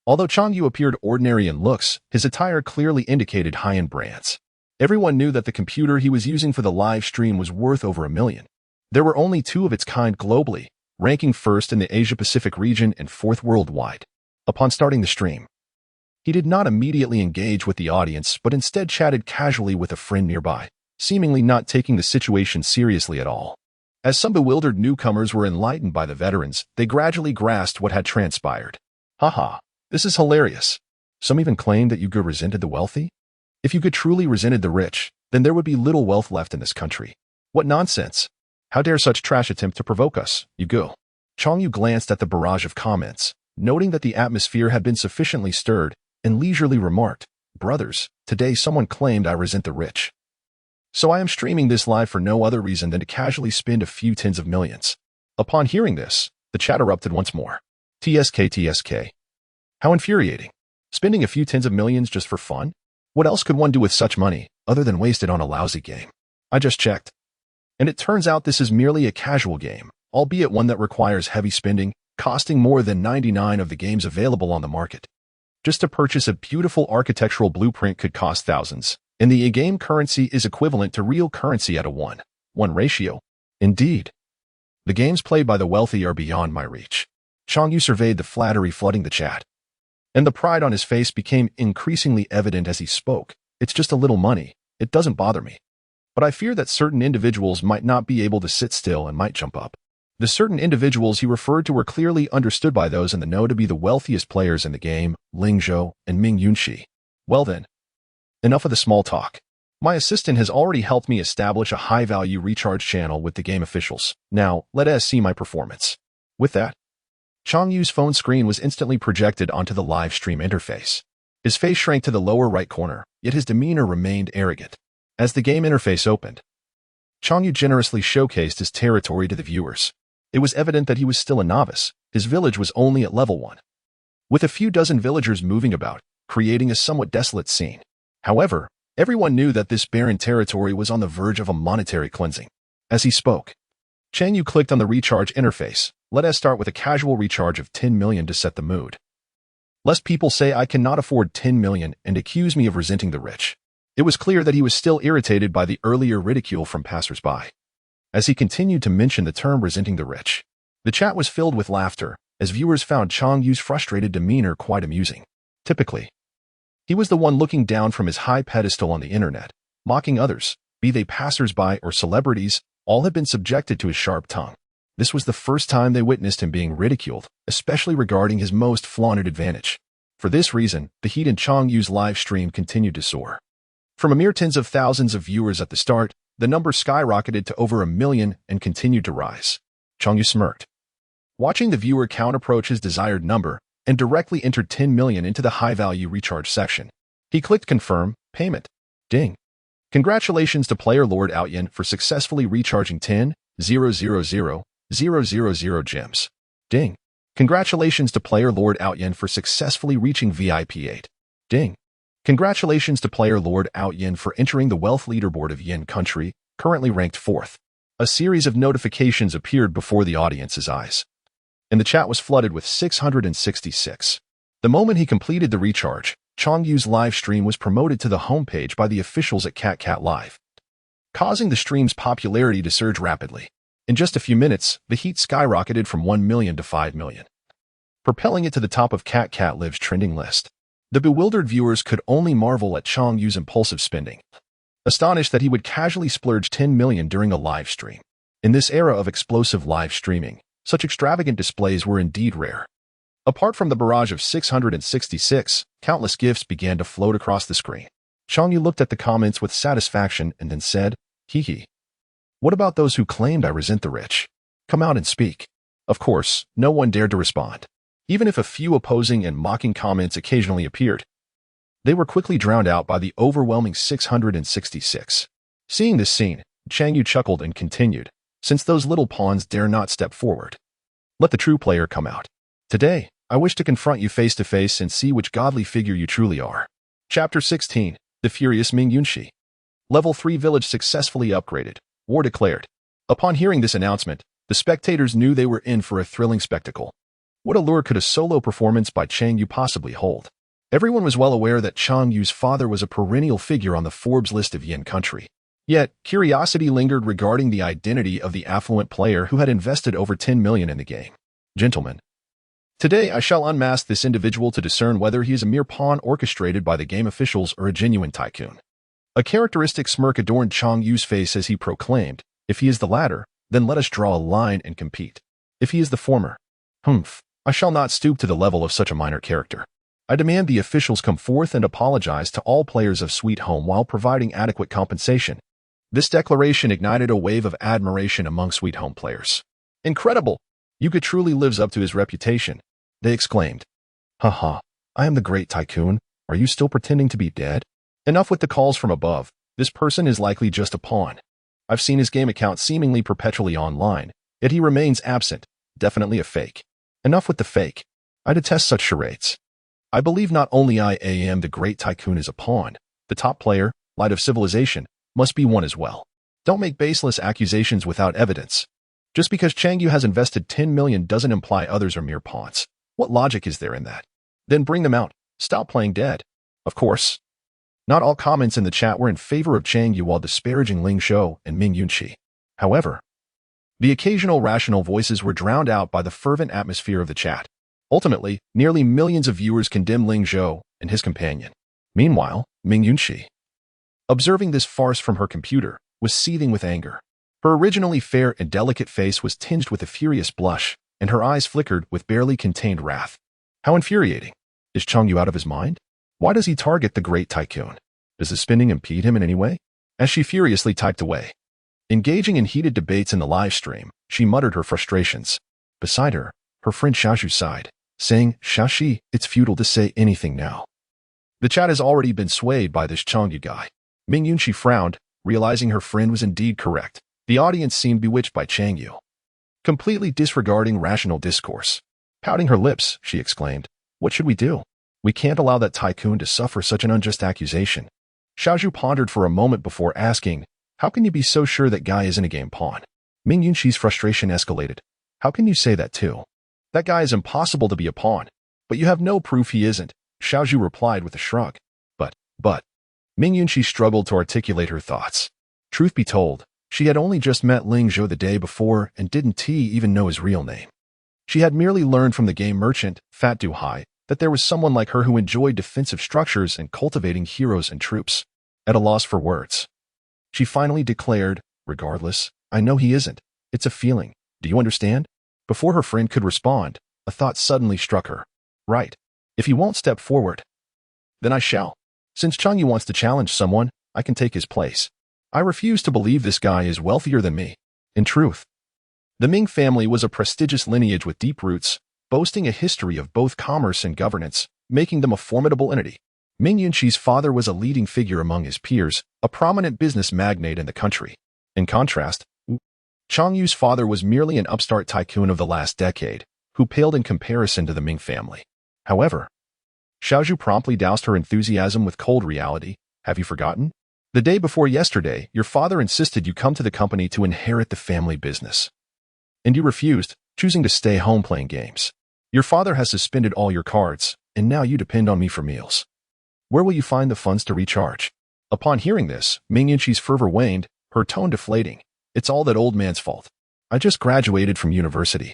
Although Changyu appeared ordinary in looks, his attire clearly indicated high-end brands. Everyone knew that the computer he was using for the live stream was worth over $1 million. There were only 2 of its kind globally, ranking first in the Asia-Pacific region and 4th worldwide. Upon starting the stream, he did not immediately engage with the audience, but instead chatted casually with a friend nearby, seemingly not taking the situation seriously at all. As some bewildered newcomers were enlightened by the veterans, they gradually grasped what had transpired. "Haha, this is hilarious. Some even claimed that Yuge resented the wealthy? If Yuge truly resented the rich, then there would be little wealth left in this country. What nonsense! How dare such trash attempt to provoke us, Yuge?" Changyu glanced at the barrage of comments, noting that the atmosphere had been sufficiently stirred, and leisurely remarked, "Brothers, today someone claimed I resent the rich. So I am streaming this live for no other reason than to casually spend a few tens of millions." Upon hearing this, the chat erupted once more. TSK. How infuriating. Spending a few tens of millions just for fun? What else could one do with such money, other than waste it on a lousy game? I just checked. And it turns out this is merely a casual game, albeit one that requires heavy spending, costing more than 99 of the games available on the market. Just to purchase a beautiful architectural blueprint could cost thousands, and the in-game currency is equivalent to real currency at a 1:1 ratio. Indeed, the games played by the wealthy are beyond my reach. Changyu surveyed the flattery flooding the chat, and the pride on his face became increasingly evident as he spoke. "It's just a little money. It doesn't bother me. But I fear that certain individuals might not be able to sit still and might jump up." The certain individuals he referred to were clearly understood by those in the know to be the wealthiest players in the game, Ling Zhou and Ming Yunxi. "Well then, enough of the small talk. My assistant has already helped me establish a high-value recharge channel with the game officials. Now, let us see my performance." With that, Changyu's phone screen was instantly projected onto the live stream interface. His face shrank to the lower right corner, yet his demeanor remained arrogant. As the game interface opened, Changyu generously showcased his territory to the viewers. It was evident that he was still a novice. His village was only at level 1, with a few dozen villagers moving about, creating a somewhat desolate scene. However, everyone knew that this barren territory was on the verge of a monetary cleansing. As he spoke, Changyu clicked on the recharge interface. "Let us start with a casual recharge of 10 million to set the mood. Lest people say I cannot afford 10 million and accuse me of resenting the rich." It was clear that he was still irritated by the earlier ridicule from passersby. As he continued to mention the term resenting the rich, the chat was filled with laughter, as viewers found Changyu's frustrated demeanor quite amusing. Typically, he was the one looking down from his high pedestal on the internet, mocking others, be they passersby or celebrities. All had been subjected to his sharp tongue. This was the first time they witnessed him being ridiculed, especially regarding his most flaunted advantage. For this reason, the heat in Changyu's live stream continued to soar. From a mere tens of thousands of viewers at the start, the number skyrocketed to over 1 million and continued to rise. Changyu smirked, watching the viewer count approach his desired number, and directly entered 10 million into the high-value recharge section. He clicked Confirm Payment. Ding. Congratulations to player Lord Outyin for successfully recharging 10,000,000 gems. Ding. Congratulations to player Lord Outyin for successfully reaching VIP 8. Ding. Congratulations to player Lord Outyin for entering the wealth leaderboard of Yin Country, currently ranked 4th. A series of notifications appeared before the audience's eyes, and the chat was flooded with 666. The moment he completed the recharge, Chong Yu's live stream was promoted to the homepage by the officials at Cat Live, causing the stream's popularity to surge rapidly. In just a few minutes, the heat skyrocketed from 1 million to 5 million, propelling it to the top of Cat Live's trending list. The bewildered viewers could only marvel at Chong Yu's impulsive spending, astonished that he would casually splurge 10 million during a live stream. In this era of explosive live streaming, such extravagant displays were indeed rare. Apart from the barrage of 666, countless gifts began to float across the screen. Chong Yu looked at the comments with satisfaction and then said, "Hee hee. What about those who claimed I resent the rich? Come out and speak." Of course, no one dared to respond. Even if a few opposing and mocking comments occasionally appeared, they were quickly drowned out by the overwhelming 666. Seeing this scene, Chang Yu chuckled and continued, "Since those little pawns dare not step forward, let the true player come out. Today, I wish to confront you face to face and see which godly figure you truly are." Chapter 16. The Furious Ming Yunxi. Level 3 village successfully upgraded. War declared. Upon hearing this announcement, the spectators knew they were in for a thrilling spectacle. What allure could a solo performance by Chang Yu possibly hold? Everyone was well aware that Chang Yu's father was a perennial figure on the Forbes list of Yin Country. Yet, curiosity lingered regarding the identity of the affluent player who had invested over 10 million in the game. Gentlemen, today I shall unmask this individual to discern whether he is a mere pawn orchestrated by the game officials or a genuine tycoon. A characteristic smirk adorned Chang Yu's face as he proclaimed, "If he is the latter, then let us draw a line and compete. If he is the former, I shall not stoop to the level of such a minor character. I demand the officials come forth and apologize to all players of Sweet Home while providing adequate compensation." This declaration ignited a wave of admiration among Sweet Home players. "Incredible! Yuka truly lives up to his reputation," they exclaimed. "Haha, I am the great tycoon. Are you still pretending to be dead? Enough with the calls from above. This person is likely just a pawn. I've seen his game account seemingly perpetually online, yet he remains absent. Definitely a fake. Enough with the fake. I detest such charades. I believe not only I am the great tycoon is a pawn, the top player, Light of Civilization, must be one as well. Don't make baseless accusations without evidence. Just because Chang Yu has invested 10 million doesn't imply others are mere pawns. What logic is there in that? Then bring them out. Stop playing dead." Of course, not all comments in the chat were in favor of Chang Yu while disparaging Ling Zhou and Ming Yunxi. However, the occasional rational voices were drowned out by the fervent atmosphere of the chat. Ultimately, nearly millions of viewers condemned Ling Zhou and his companion. Meanwhile, Ming Yunxi, observing this farce from her computer, was seething with anger. Her originally fair and delicate face was tinged with a furious blush, and her eyes flickered with barely contained wrath. How infuriating. Is Chang Yu out of his mind? Why does he target the great tycoon? Does his spending impede him in any way? As she furiously typed away, engaging in heated debates in the live stream, she muttered her frustrations. Beside her, her friend Xiaozhu sighed, saying, "Shashi, it's futile to say anything now." The chat has already been swayed by this Chang Yu guy. Ming Yunxi frowned, realizing her friend was indeed correct. The audience seemed bewitched by Chang Yu, completely disregarding rational discourse. Pouting her lips, she exclaimed, "What should we do? We can't allow that tycoon to suffer such an unjust accusation." Xiaozhu pondered for a moment before asking, "How can you be so sure that guy isn't a game pawn?" Ming Yunxi's frustration escalated. "How can you say that too? That guy is impossible to be a pawn. But you have no proof he isn't," Xiaozhu replied with a shrug. But, Ming Yunxi struggled to articulate her thoughts. Truth be told, she had only just met Ling Zhou the day before and didn't even know his real name. She had merely learned from the game merchant, Fat Du Hai, that there was someone like her who enjoyed defensive structures and cultivating heroes and troops. At a loss for words, she finally declared, "Regardless, I know he isn't. It's a feeling. Do you understand?" Before her friend could respond, a thought suddenly struck her. "Right. If he won't step forward, then I shall. Since Chang Yu wants to challenge someone, I can take his place. I refuse to believe this guy is wealthier than me." In truth, the Ming family was a prestigious lineage with deep roots, boasting a history of both commerce and governance, making them a formidable entity. Ming Yunqi's father was a leading figure among his peers, a prominent business magnate in the country. In contrast, Chang Yu's father was merely an upstart tycoon of the last decade, who paled in comparison to the Ming family. However, Xiaozhu promptly doused her enthusiasm with cold reality. Have you forgotten? The day before yesterday, your father insisted you come to the company to inherit the family business. And you refused, choosing to stay home playing games. Your father has suspended all your cards, and now you depend on me for meals. Where will you find the funds to recharge? Upon hearing this, Ming Yunqi's fervor waned, her tone deflating. It's all that old man's fault. I just graduated from university.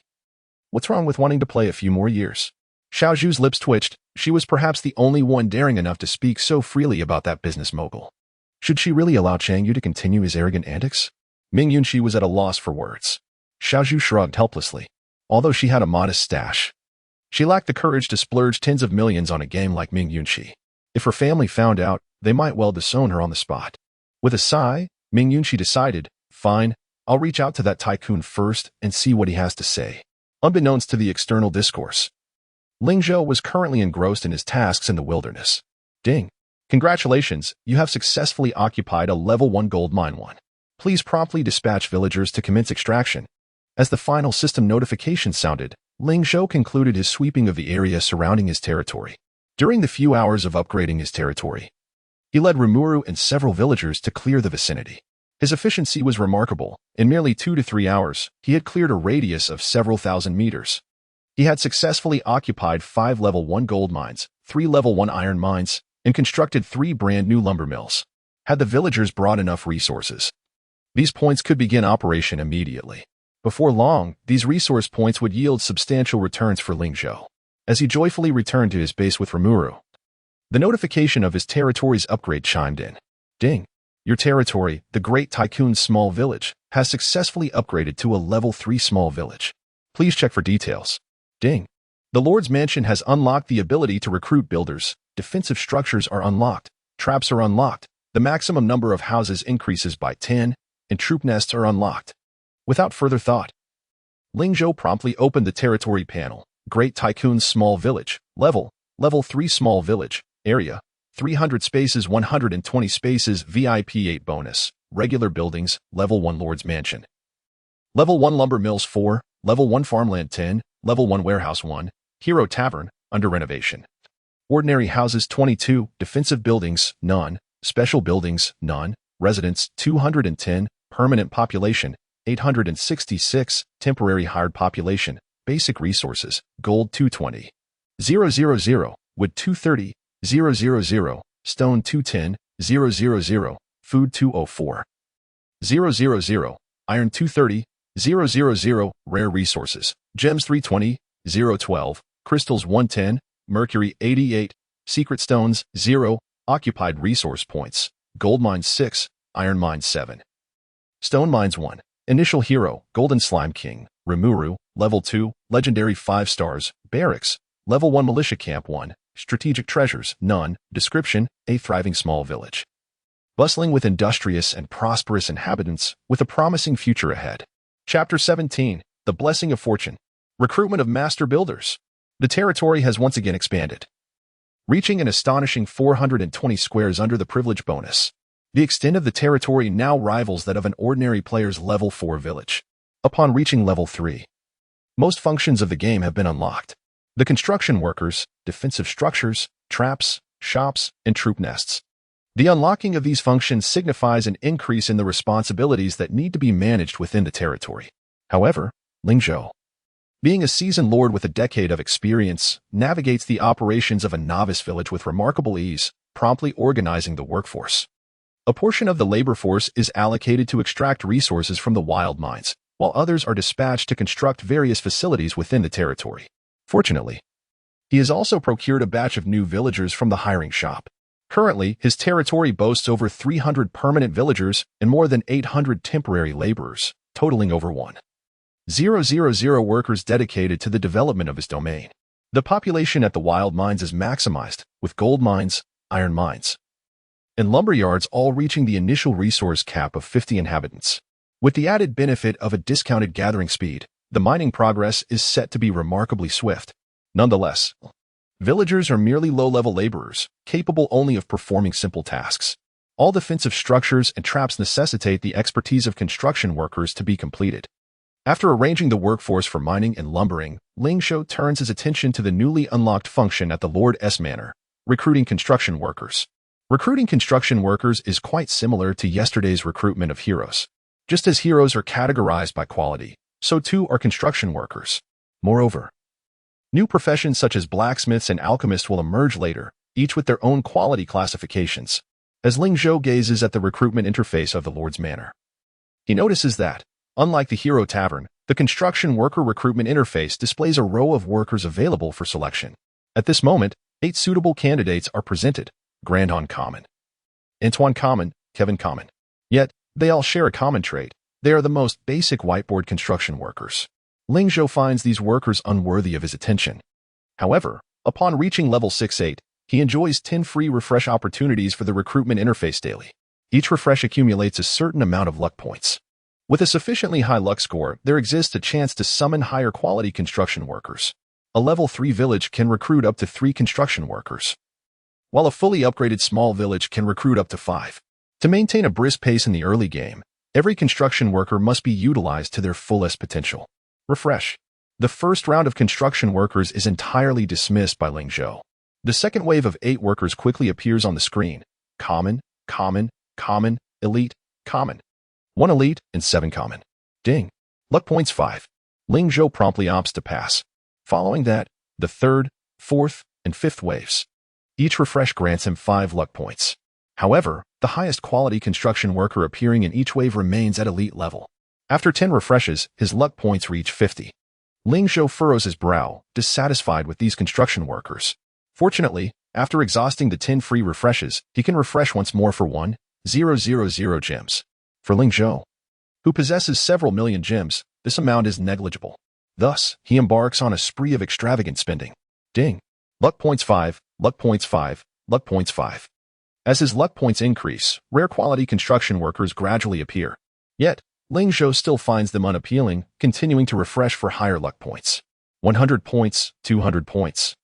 What's wrong with wanting to play a few more years? Xiaozhu's lips twitched. She was perhaps the only one daring enough to speak so freely about that business mogul. Should she really allow Chang Yu to continue his arrogant antics? Ming Yunqi was at a loss for words. Xiaozhu shrugged helplessly. Although she had a modest stash, she lacked the courage to splurge tens of millions on a game like Ming Yunqi. If her family found out, they might well disown her on the spot. With a sigh, Ming Yunqi decided, fine, I'll reach out to that tycoon first and see what he has to say. Unbeknownst to the external discourse, Ling Zhou was currently engrossed in his tasks in the wilderness. Ding. Congratulations, you have successfully occupied a level 1 gold mine 1. Please promptly dispatch villagers to commence extraction. As the final system notification sounded, Ling Zhou concluded his sweeping of the area surrounding his territory. During the few hours of upgrading his territory, he led Rimuru and several villagers to clear the vicinity. His efficiency was remarkable. In merely 2 to 3 hours, he had cleared a radius of several thousand meters. He had successfully occupied 5 level 1 gold mines, 3 level 1 iron mines, and constructed 3 brand new lumber mills. Had the villagers brought enough resources, these points could begin operation immediately. Before long, these resource points would yield substantial returns for Ling Zhou. As he joyfully returned to his base with Rimuru, the notification of his territory's upgrade chimed in. Ding. Your territory, the Great Tycoon's small village, has successfully upgraded to a level 3 small village. Please check for details. Ding. The Lord's Mansion has unlocked the ability to recruit builders. Defensive structures are unlocked. Traps are unlocked. The maximum number of houses increases by 10, and troop nests are unlocked. Without further thought, Ling Zhou promptly opened the territory panel. Great Tycoon's small village. Level 3 small village. Area, 300 spaces 120 spaces VIP 8 bonus. Regular buildings, level 1 Lord's Mansion. Level 1 lumber mills 4, level 1 farmland 10, level 1 warehouse 1, hero tavern, under renovation. Ordinary houses 22, defensive buildings, none, special buildings, none, residents 210, permanent population, 866, temporary hired population, basic resources, gold 220. 000, wood 230, 000, stone 210, 000, food 204. 000, iron 230, 000, rare resources, gems 320, 012, crystals 110, mercury 88, secret stones 0, occupied resource points, gold mines 6, iron mines 7. Stone mines 1, initial hero, golden slime king, Rimuru, level 2, legendary 5 stars, barracks, level 1 militia camp 1, strategic treasures, none, description, a thriving small village. Bustling with industrious and prosperous inhabitants, with a promising future ahead. Chapter 17, The Blessing of Fortune. Recruitment of master builders. The territory has once again expanded, reaching an astonishing 420 squares under the privilege bonus. The extent of the territory now rivals that of an ordinary player's level 4 village. Upon reaching level 3, most functions of the game have been unlocked. The construction workers, defensive structures, traps, shops, and troop nests. The unlocking of these functions signifies an increase in the responsibilities that need to be managed within the territory. However, Ling Zhou, being a seasoned lord with a decade of experience, navigates the operations of a novice village with remarkable ease, promptly organizing the workforce. A portion of the labor force is allocated to extract resources from the wild mines, while others are dispatched to construct various facilities within the territory. Fortunately, he has also procured a batch of new villagers from the hiring shop. Currently, his territory boasts over 300 permanent villagers and more than 800 temporary laborers, totaling over 1,000 workers dedicated to the development of his domain. The population at the wild mines is maximized, with gold mines, iron mines, and lumber yards all reaching the initial resource cap of 50 inhabitants. With the added benefit of a discounted gathering speed, the mining progress is set to be remarkably swift. Nonetheless, Villagers are merely low-level laborers, capable only of performing simple tasks. All defensive structures and traps necessitate the expertise of construction workers to be completed. After arranging the workforce for mining and lumbering, Ling Zhou turns his attention to the newly unlocked function at the Lord S Manor, recruiting construction workers. Recruiting construction workers is quite similar to yesterday's recruitment of heroes. Just as heroes are categorized by quality, so too are construction workers. Moreover, new professions such as blacksmiths and alchemists will emerge later, each with their own quality classifications. As Ling Zhou gazes at the recruitment interface of the Lord's Manor, he notices that, unlike the Hero Tavern, the construction worker recruitment interface displays a row of workers available for selection. At this moment, 8 suitable candidates are presented: Grandon Common, Antoine Common, Kevin Common. Yet, they all share a common trait. They are the most basic whiteboard construction workers. Ling Zhou finds these workers unworthy of his attention. However, upon reaching level 6-8, he enjoys 10 free refresh opportunities for the recruitment interface daily. Each refresh accumulates a certain amount of luck points. With a sufficiently high luck score, there exists a chance to summon higher quality construction workers. A level 3 village can recruit up to 3 construction workers, while a fully upgraded small village can recruit up to 5. To maintain a brisk pace in the early game, every construction worker must be utilized to their fullest potential. Refresh. The first round of construction workers is entirely dismissed by Ling Zhou. The second wave of 8 workers quickly appears on the screen: Common, Common, Common, Elite, Common. 1 Elite and 7 Common. Ding. Luck points 5. Ling Zhou promptly opts to pass. Following that, the third, fourth, and fifth waves. Each refresh grants him 5 luck points. However, the highest quality construction worker appearing in each wave remains at elite level. After 10 refreshes, his luck points reach 50. Ling Zhou furrows his brow, dissatisfied with these construction workers. Fortunately, after exhausting the 10 free refreshes, he can refresh once more for 1,000 gems. For Ling Zhou, who possesses several million gems, this amount is negligible. Thus, he embarks on a spree of extravagant spending. Ding. Luck points 5, luck points 5, luck points 5. As his luck points increase, rare quality construction workers gradually appear. Yet, Ling Zhou still finds them unappealing, continuing to refresh for higher luck points. 100 points, 200 points,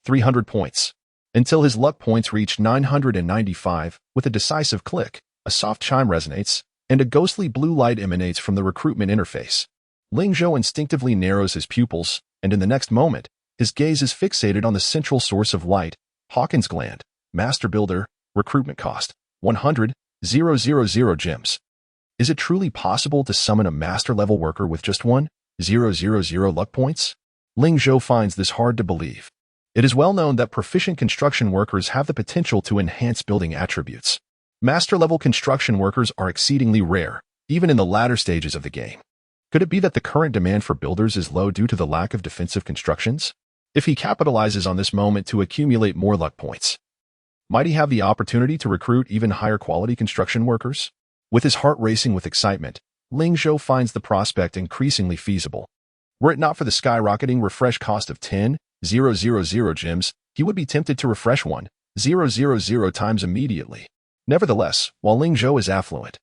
300 points, until his luck points reach 995. With a decisive click, a soft chime resonates, and a ghostly blue light emanates from the recruitment interface. Ling Zhou instinctively narrows his pupils, and in the next moment, his gaze is fixated on the central source of light: Hawkins Gland, Master Builder, recruitment cost, 100,000 gems. Is it truly possible to summon a master-level worker with just 1,000 luck points? Ling Zhou finds this hard to believe. It is well known that proficient construction workers have the potential to enhance building attributes. Master-level construction workers are exceedingly rare, even in the latter stages of the game. Could it be that the current demand for builders is low due to the lack of defensive constructions? If he capitalizes on this moment to accumulate more luck points, might he have the opportunity to recruit even higher quality construction workers? With his heart racing with excitement, Ling Zhou finds the prospect increasingly feasible. Were it not for the skyrocketing refresh cost of 10,000 gems, he would be tempted to refresh 1,000 times immediately. Nevertheless, while Ling Zhou is affluent,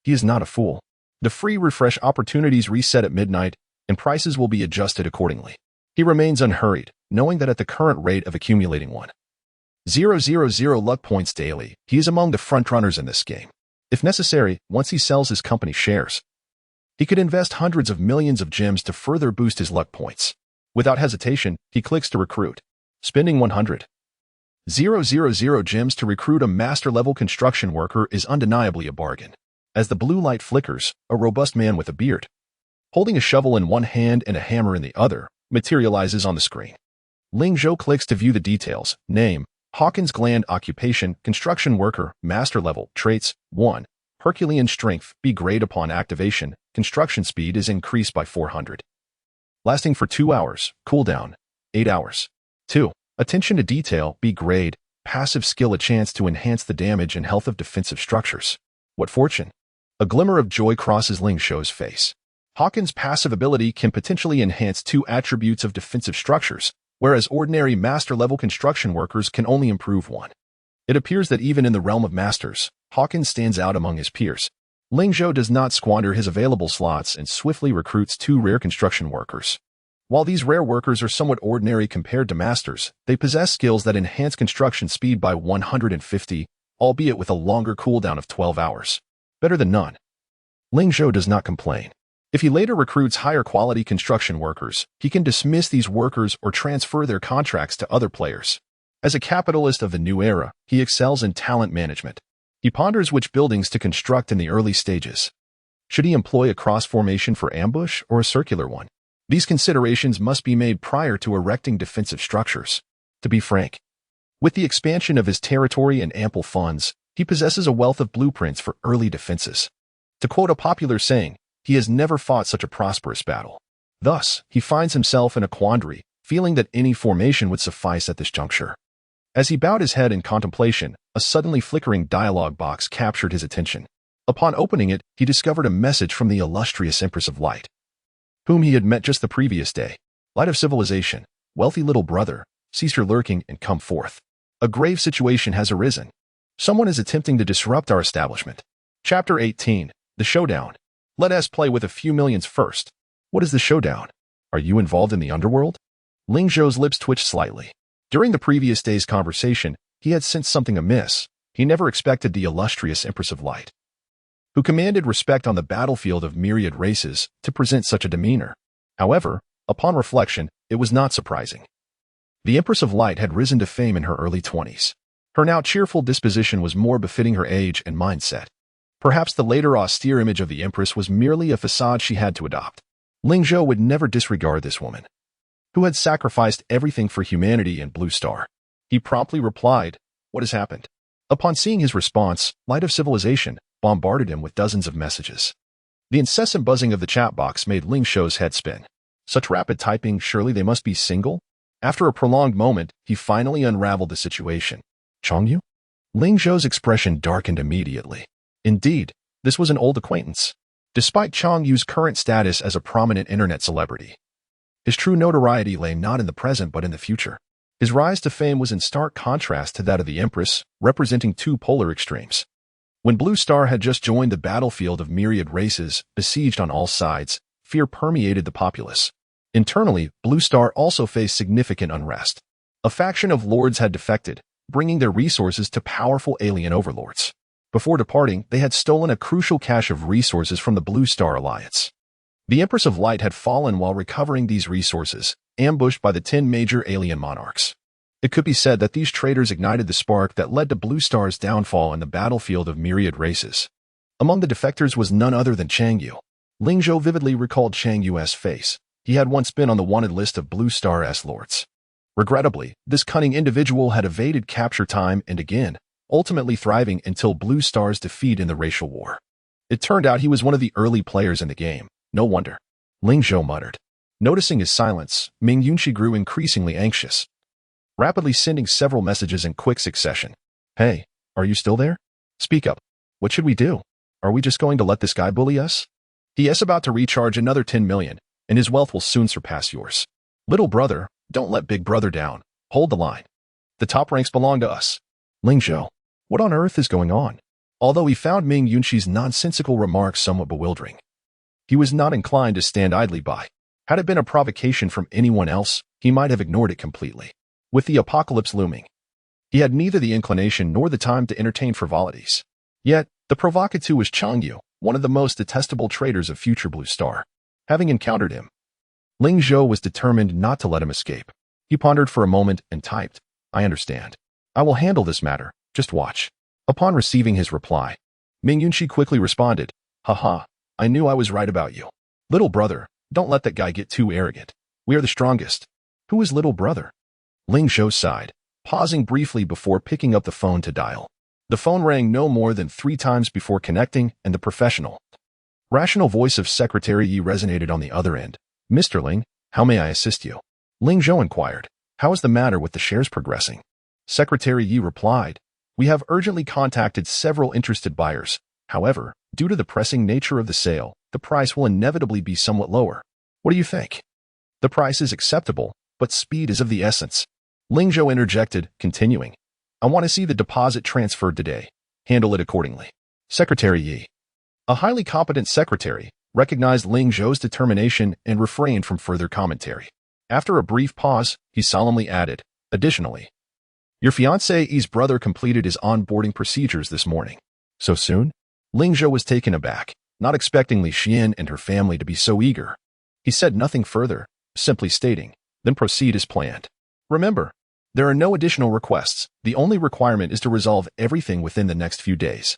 he is not a fool. The free refresh opportunities reset at midnight, and prices will be adjusted accordingly. He remains unhurried, knowing that at the current rate of accumulating 1,000 luck points daily, he is among the frontrunners in this game. If necessary, once he sells his company shares, he could invest hundreds of millions of gems to further boost his luck points. Without hesitation, he clicks to recruit, spending 100,000 gems to recruit a master-level construction worker is undeniably a bargain. As the blue light flickers, a robust man with a beard, holding a shovel in one hand and a hammer in the other, materializes on the screen. Ling Zhou clicks to view the details: name, Hawkins Gland, occupation, construction worker, master level, traits, 1, Herculean strength, B grade. Upon activation, construction speed is increased by 400. Lasting for 2 hours, cooldown, 8 hours. 2, attention to detail, B grade, passive skill, a chance to enhance the damage and health of defensive structures. What fortune! A glimmer of joy crosses Ling Zhou's face. Hawkins' passive ability can potentially enhance 2 attributes of defensive structures, whereas ordinary master-level construction workers can only improve 1. It appears that even in the realm of masters, Hawkins stands out among his peers. Ling Zhou does not squander his available slots and swiftly recruits 2 rare construction workers. While these rare workers are somewhat ordinary compared to masters, they possess skills that enhance construction speed by 150, albeit with a longer cooldown of 12 hours. Better than none. Ling Zhou does not complain. If he later recruits higher quality construction workers, he can dismiss these workers or transfer their contracts to other players. As a capitalist of the new era, he excels in talent management. He ponders which buildings to construct in the early stages. Should he employ a cross formation for ambush or a circular one? These considerations must be made prior to erecting defensive structures. To be frank, with the expansion of his territory and ample funds, he possesses a wealth of blueprints for early defenses. To quote a popular saying, he has never fought such a prosperous battle. Thus, he finds himself in a quandary, feeling that any formation would suffice at this juncture. As he bowed his head in contemplation, a suddenly flickering dialogue box captured his attention. Upon opening it, he discovered a message from the illustrious Empress of Light, whom he had met just the previous day. Light of civilization, wealthy little brother, cease your lurking and come forth. A grave situation has arisen. Someone is attempting to disrupt our establishment. Chapter 18, The Showdown. Let us play with a few millions first. What is the showdown? Are you involved in the underworld? Ling Zhou's lips twitched slightly. During the previous day's conversation, he had sensed something amiss. He never expected the illustrious Empress of Light, who commanded respect on the battlefield of myriad races, to present such a demeanor. However, upon reflection, it was not surprising. The Empress of Light had risen to fame in her early 20s. Her now cheerful disposition was more befitting her age and mindset. Perhaps the later austere image of the Empress was merely a facade she had to adopt. Ling Zhou would never disregard this woman, who had sacrificed everything for humanity in Blue Star. He promptly replied, "What has happened?" Upon seeing his response, Light of Civilization bombarded him with dozens of messages. The incessant buzzing of the chat box made Ling Zhou's head spin. Such rapid typing, surely they must be single? After a prolonged moment, he finally unraveled the situation. Chongyu? Ling Zhou's expression darkened immediately. Indeed, this was an old acquaintance. Despite Chongyu's current status as a prominent internet celebrity, his true notoriety lay not in the present but in the future. His rise to fame was in stark contrast to that of the Empress, representing two polar extremes. When Blue Star had just joined the battlefield of myriad races, besieged on all sides, fear permeated the populace. Internally, Blue Star also faced significant unrest. A faction of lords had defected, bringing their resources to powerful alien overlords. Before departing, they had stolen a crucial cache of resources from the Blue Star Alliance. The Empress of Light had fallen while recovering these resources, ambushed by the 10 major alien monarchs. It could be said that these traitors ignited the spark that led to Blue Star's downfall in the battlefield of myriad races. Among the defectors was none other than Changyu. Ling Zhou vividly recalled Changyu's face. He had once been on the wanted list of Blue Star's lords. Regrettably, this cunning individual had evaded capture time and again, ultimately thriving until Blue Star's defeat in the racial war. It turned out he was one of the early players in the game. No wonder. Ling Zhou muttered. Noticing his silence, Ming Yunqi grew increasingly anxious, rapidly sending several messages in quick succession. Hey, are you still there? Speak up. What should we do? Are we just going to let this guy bully us? He is about to recharge another 10 million, and his wealth will soon surpass yours. Little brother, don't let big brother down. Hold the line. The top ranks belong to us. Ling Zhou, what on earth is going on? Although he found Ming Yunqi's nonsensical remarks somewhat bewildering, he was not inclined to stand idly by. Had it been a provocation from anyone else, he might have ignored it completely. With the apocalypse looming, he had neither the inclination nor the time to entertain frivolities. Yet, the provocateur was Changyu, one of the most detestable traitors of future Blue Star. Having encountered him, Ling Zhou was determined not to let him escape. He pondered for a moment and typed, "I understand. I will handle this matter, just watch." Upon receiving his reply, Ming Yunqi quickly responded, "Haha, I knew I was right about you. Little brother, don't let that guy get too arrogant. We are the strongest." Who is little brother? Ling Zhou sighed, pausing briefly before picking up the phone to dial. The phone rang no more than 3 times before connecting, and the professional, rational voice of Secretary Yi resonated on the other end. "Mr. Ling, how may I assist you?" Ling Zhou inquired. "How is the matter with the shares progressing?" Secretary Yi replied, "We have urgently contacted several interested buyers. However, due to the pressing nature of the sale, the price will inevitably be somewhat lower. What do you think?" "The price is acceptable, but speed is of the essence." Ling Zhou interjected, continuing, "I want to see the deposit transferred today. Handle it accordingly." Secretary Yi, a highly competent secretary, recognized Ling Zhou's determination and refrained from further commentary. After a brief pause, he solemnly added, "Additionally, your fiancé's brother completed his onboarding procedures this morning." So soon? Ling Zhou was taken aback, not expecting Li Xian and her family to be so eager. He said nothing further, simply stating, "Then proceed as planned. Remember, there are no additional requests. The only requirement is to resolve everything within the next few days.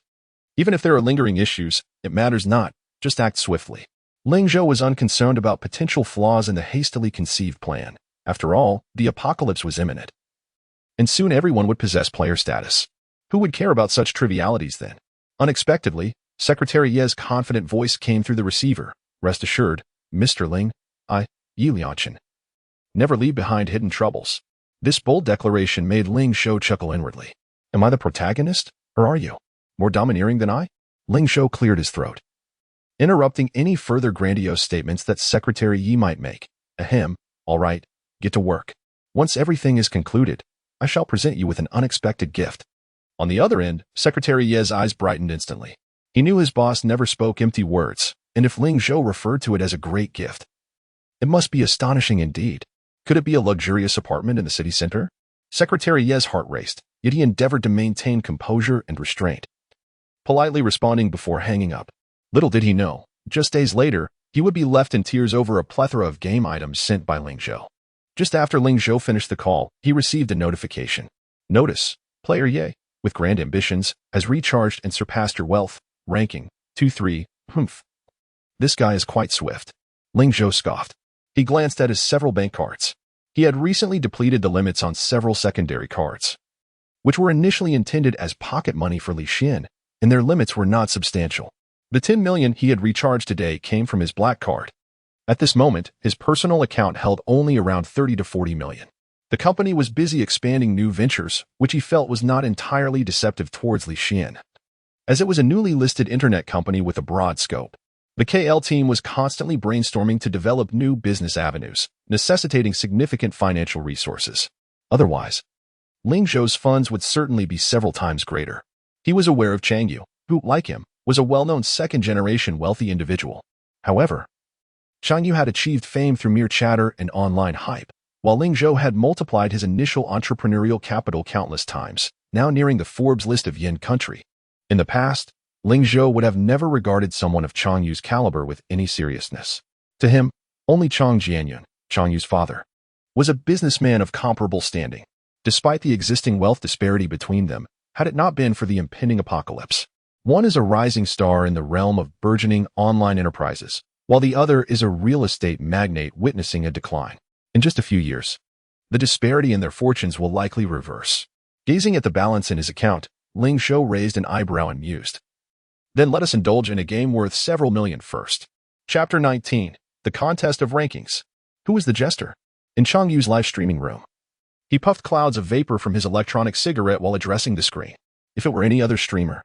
Even if there are lingering issues, it matters not, just act swiftly." Ling Zhou was unconcerned about potential flaws in the hastily conceived plan. After all, the apocalypse was imminent. And soon everyone would possess player status. Who would care about such trivialities then? Unexpectedly, Secretary Ye's confident voice came through the receiver. "Rest assured, Mr. Ling, Yi Lianchen, never leave behind hidden troubles." This bold declaration made Ling Zhou chuckle inwardly. Am I the protagonist, or are you more domineering than I? Ling Zhou cleared his throat, interrupting any further grandiose statements that Secretary Yi might make. Ahem, all right, get to work. Once everything is concluded, I shall present you with an unexpected gift. On the other end, Secretary Ye's eyes brightened instantly. He knew his boss never spoke empty words, and if Ling Zhou referred to it as a great gift, it must be astonishing indeed. Could it be a luxurious apartment in the city center? Secretary Ye's heart raced, yet he endeavored to maintain composure and restraint, politely responding before hanging up. Little did he know, just days later, he would be left in tears over a plethora of game items sent by Ling Zhou. Just after Ling Zhou finished the call, he received a notification. Notice, player Ye, with grand ambitions, has recharged and surpassed your wealth, ranking, 2-3, humph. This guy is quite swift. Ling Zhou scoffed. He glanced at his several bank cards. He had recently depleted the limits on several secondary cards, which were initially intended as pocket money for Li Xian, and their limits were not substantial. The 10 million he had recharged today came from his black card. At this moment, his personal account held only around 30 to 40 million. The company was busy expanding new ventures, which he felt was not entirely deceptive towards Li Xian, as it was a newly listed internet company with a broad scope. The KL team was constantly brainstorming to develop new business avenues, necessitating significant financial resources. Otherwise, Ling Zhou's funds would certainly be several times greater. He was aware of Chang Yu, who, like him, was a well-known second-generation wealthy individual. However, Chang Yu had achieved fame through mere chatter and online hype, while Ling Zhou had multiplied his initial entrepreneurial capital countless times, now nearing the Forbes list of yen country. In the past, Ling Zhou would have never regarded someone of Chang Yu's caliber with any seriousness. To him, only Chang Jianyun, Chang Yu's father, was a businessman of comparable standing. Despite the existing wealth disparity between them, had it not been for the impending apocalypse, one is a rising star in the realm of burgeoning online enterprises, while the other is a real estate magnate witnessing a decline. In just a few years, the disparity in their fortunes will likely reverse. Gazing at the balance in his account, Ling Zhou raised an eyebrow and mused. Then let us indulge in a game worth several million first. Chapter 19, The Contest of Rankings. Who was the jester? In Chang Yu's live streaming room, he puffed clouds of vapor from his electronic cigarette while addressing the screen. If it were any other streamer,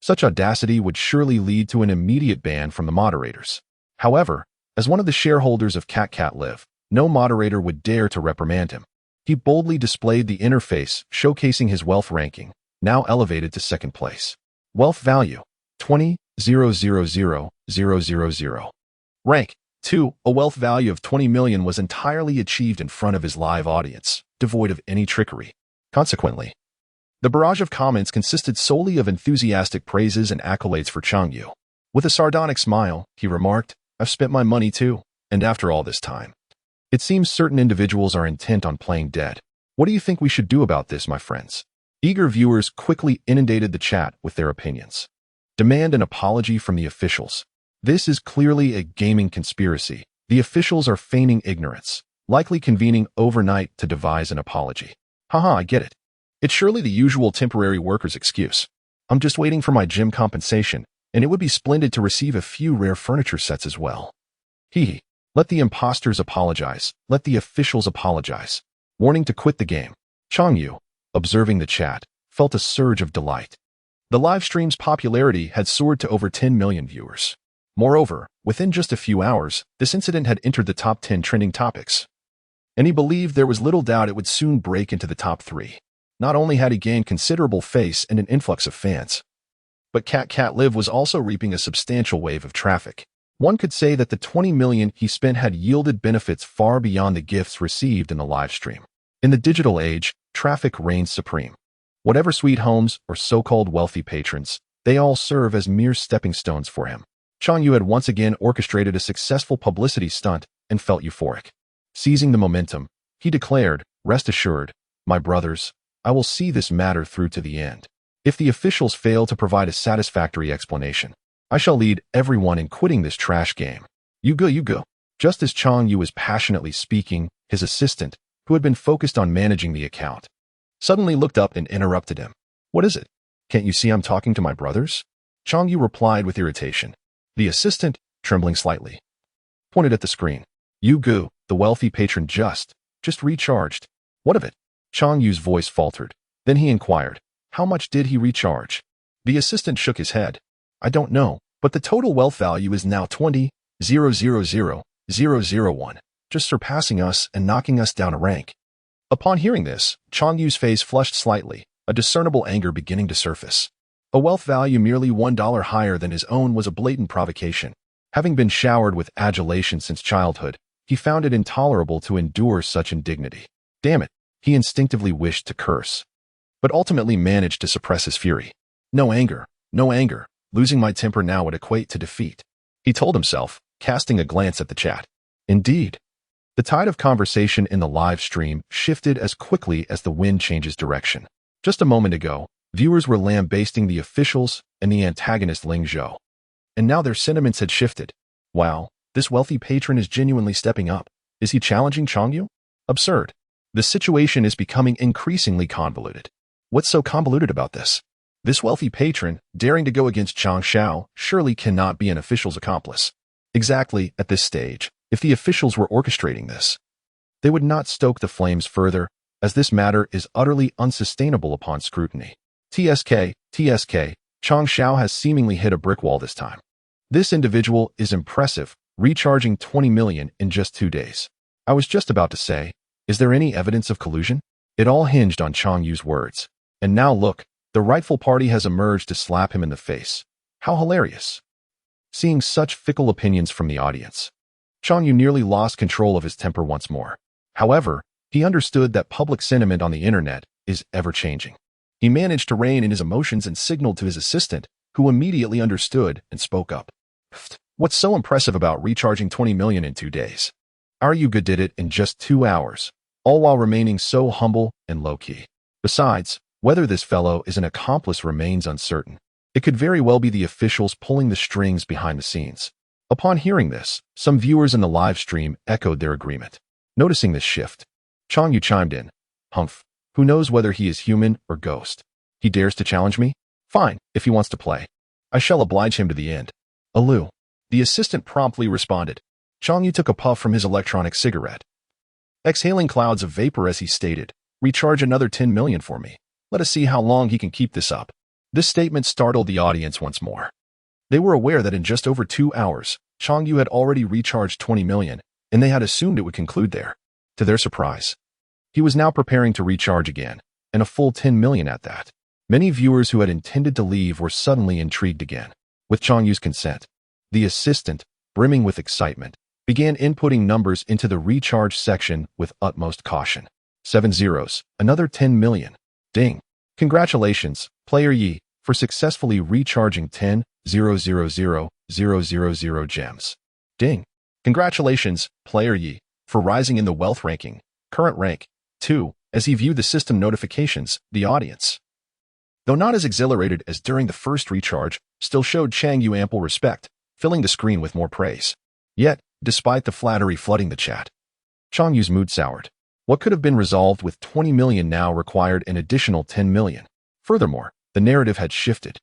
such audacity would surely lead to an immediate ban from the moderators. However, as one of the shareholders of Cat Live, no moderator would dare to reprimand him. He boldly displayed the interface, showcasing his wealth ranking, now elevated to second place. Wealth value, 20,000,000. Rank, 2. A wealth value of 20 million was entirely achieved in front of his live audience, devoid of any trickery. Consequently, the barrage of comments consisted solely of enthusiastic praises and accolades for Chang Yu. With a sardonic smile, he remarked, I've spent my money too, and after all this time. It seems certain individuals are intent on playing dead. What do you think we should do about this, my friends? Eager viewers quickly inundated the chat with their opinions. Demand an apology from the officials. This is clearly a gaming conspiracy. The officials are feigning ignorance, likely convening overnight to devise an apology. Haha, I get it. It's surely the usual temporary worker's excuse. I'm just waiting for my gym compensation, and it would be splendid to receive a few rare furniture sets as well. Hee. Let the imposters apologize. Let the officials apologize. Warning to quit the game. Chang Yu, observing the chat, felt a surge of delight. The live stream's popularity had soared to over 10 million viewers. Moreover, within just a few hours, this incident had entered the top 10 trending topics. And he believed there was little doubt it would soon break into the top 3. Not only had he gained considerable face and an influx of fans, but Cat Live was also reaping a substantial wave of traffic. One could say that the 20 million he spent had yielded benefits far beyond the gifts received in the live stream. In the digital age, traffic reigns supreme. Whatever sweet homes or so-called wealthy patrons, they all serve as mere stepping stones for him. Changyu had once again orchestrated a successful publicity stunt and felt euphoric. Seizing the momentum, he declared, "Rest assured, my brothers, I will see this matter through to the end. If the officials fail to provide a satisfactory explanation, I shall lead everyone in quitting this trash game. You go, you go." Just as Changyu was passionately speaking, his assistant, who had been focused on managing the account, suddenly looked up and interrupted him. "What is it? Can't you see I'm talking to my brothers?" Changyu replied with irritation. The assistant, trembling slightly, pointed at the screen. "You go, the wealthy patron just recharged." "What of it?" Changyu's voice faltered. Then he inquired, "How much did he recharge?" The assistant shook his head. "I don't know, but the total wealth value is now 20,000,001, just surpassing us and knocking us down a rank." Upon hearing this, Changyu's face flushed slightly, a discernible anger beginning to surface. A wealth value merely $1 higher than his own was a blatant provocation. Having been showered with adulation since childhood, he found it intolerable to endure such indignity. Damn it, he instinctively wished to curse, but ultimately managed to suppress his fury. No anger, no anger. Losing my temper now would equate to defeat, he told himself, casting a glance at the chat. Indeed, the tide of conversation in the live stream shifted as quickly as the wind changes direction. Just a moment ago, viewers were lambasting the officials and the antagonist Ling Zhou. And now their sentiments had shifted. Wow, this wealthy patron is genuinely stepping up. Is he challenging Changyu? Absurd. The situation is becoming increasingly convoluted. What's so convoluted about this? This wealthy patron, daring to go against Chang Xiao, surely cannot be an official's accomplice. Exactly at this stage, if the officials were orchestrating this, they would not stoke the flames further, as this matter is utterly unsustainable upon scrutiny. TSK, Chang Xiao has seemingly hit a brick wall this time. This individual is impressive, recharging 20 million in just 2 days. I was just about to say, is there any evidence of collusion? It all hinged on Changyu's words. And now look, the rightful party has emerged to slap him in the face. How hilarious. Seeing such fickle opinions from the audience, Changyu nearly lost control of his temper once more. However, he understood that public sentiment on the internet is ever-changing. He managed to rein in his emotions and signaled to his assistant, who immediately understood and spoke up. "What's so impressive about recharging 20 million in 2 days? Our Yuga did it in just 2 hours, all while remaining so humble and low-key. Besides, whether this fellow is an accomplice remains uncertain. It could very well be the officials pulling the strings behind the scenes." Upon hearing this, some viewers in the live stream echoed their agreement. Noticing this shift, Changyu chimed in. "Humph. Who knows whether he is human or ghost? He dares to challenge me? Fine, if he wants to play. I shall oblige him to the end." "Alu." The assistant promptly responded. Changyu took a puff from his electronic cigarette, exhaling clouds of vapor as he stated, "Recharge another 10 million for me. Let us see how long he can keep this up." This statement startled the audience once more. They were aware that in just over 2 hours, Changyu had already recharged 20 million, and they had assumed it would conclude there. To their surprise, he was now preparing to recharge again, and a full 10 million at that. Many viewers who had intended to leave were suddenly intrigued again. With Changyu's consent, the assistant, brimming with excitement, began inputting numbers into the recharge section with utmost caution. 7 zeros, another 10 million. Ding. Congratulations, player Yi, for successfully recharging 10,000,000 gems. Ding. Congratulations, player Yi, for rising in the wealth ranking. Current rank, 2. As he viewed the system notifications, the audience, though not as exhilarated as during the first recharge, still showed Changyu ample respect, filling the screen with more praise. Yet, despite the flattery flooding the chat, Changyu's mood soured. What could have been resolved with 20 million now required an additional 10 million. Furthermore, the narrative had shifted,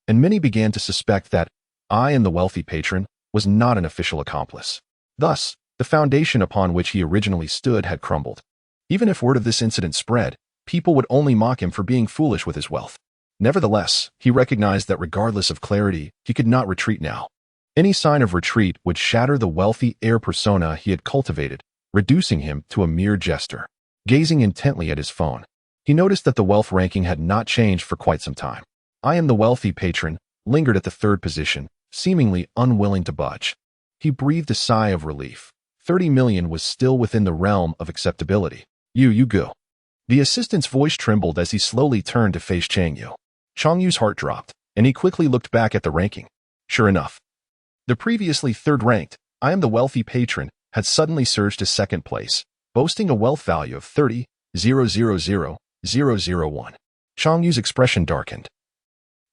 and many began to suspect that I and the wealthy patron was not an official accomplice. Thus, the foundation upon which he originally stood had crumbled. Even if word of this incident spread, people would only mock him for being foolish with his wealth. Nevertheless, he recognized that regardless of clarity, he could not retreat now. Any sign of retreat would shatter the wealthy heir persona he had cultivated, reducing him to a mere jester. Gazing intently at his phone, he noticed that the wealth ranking had not changed for quite some time. I am the wealthy patron, lingered at the 3rd position, seemingly unwilling to budge. He breathed a sigh of relief. 30 million was still within the realm of acceptability. You go. The assistant's voice trembled as he slowly turned to face Chang Yu. Chang Yu's heart dropped, and he quickly looked back at the ranking. Sure enough, the previously third-ranked, I am the wealthy patron, had suddenly surged to second place, boasting a wealth value of 30,000,001. Chang Yu's expression darkened.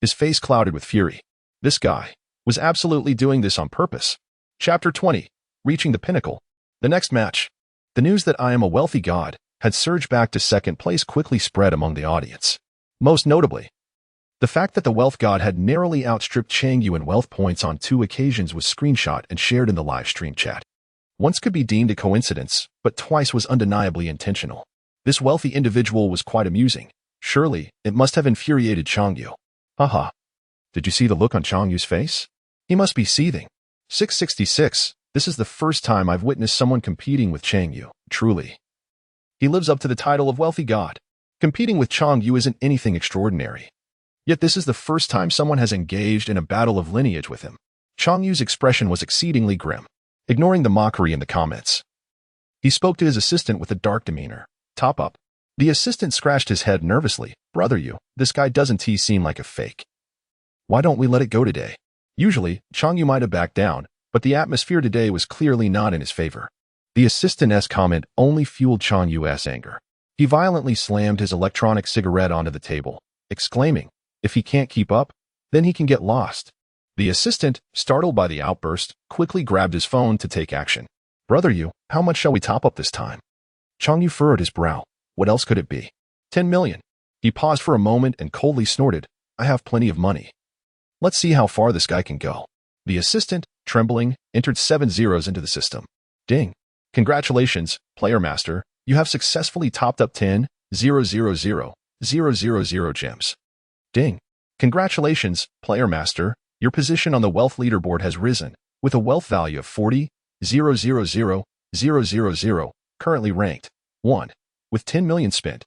His face clouded with fury. This guy was absolutely doing this on purpose. Chapter 20. Reaching the pinnacle. The next match. The news that I am a wealthy god had surged back to second place quickly spread among the audience. Most notably, the fact that the wealth god had narrowly outstripped Chang Yu in wealth points on 2 occasions was screenshot and shared in the live stream chat. Once could be deemed a coincidence, but twice was undeniably intentional. This wealthy individual was quite amusing. Surely, it must have infuriated Chang Yu. Haha. Did you see the look on Chang Yu's face? He must be seething. 666. This is the first time I've witnessed someone competing with Chang Yu. Truly. He lives up to the title of wealthy god. Competing with Chang Yu isn't anything extraordinary. Yet this is the first time someone has engaged in a battle of lineage with him. Chang Yu's expression was exceedingly grim, ignoring the mockery in the comments. He spoke to his assistant with a dark demeanor. Top up. The assistant scratched his head nervously. Brother Yu, this guy doesn't seem like a fake. Why don't we let it go today? Usually, Chang Yu might have backed down, but the atmosphere today was clearly not in his favor. The assistant's comment only fueled Chang Yu's anger. He violently slammed his electronic cigarette onto the table, exclaiming, if he can't keep up, then he can get lost. The assistant, startled by the outburst, quickly grabbed his phone to take action. Brother Yu, how much shall we top up this time? Chang Yu furrowed his brow. What else could it be? 10 million. He paused for a moment and coldly snorted. I have plenty of money. Let's see how far this guy can go. The assistant, trembling, entered 7 zeros into the system. Ding. Congratulations, player master. You have successfully topped up 10,000,000 gems. Ding. Congratulations, player master. Your position on the wealth leaderboard has risen, with a wealth value of 40,000,000, currently ranked 1, with 10 million spent.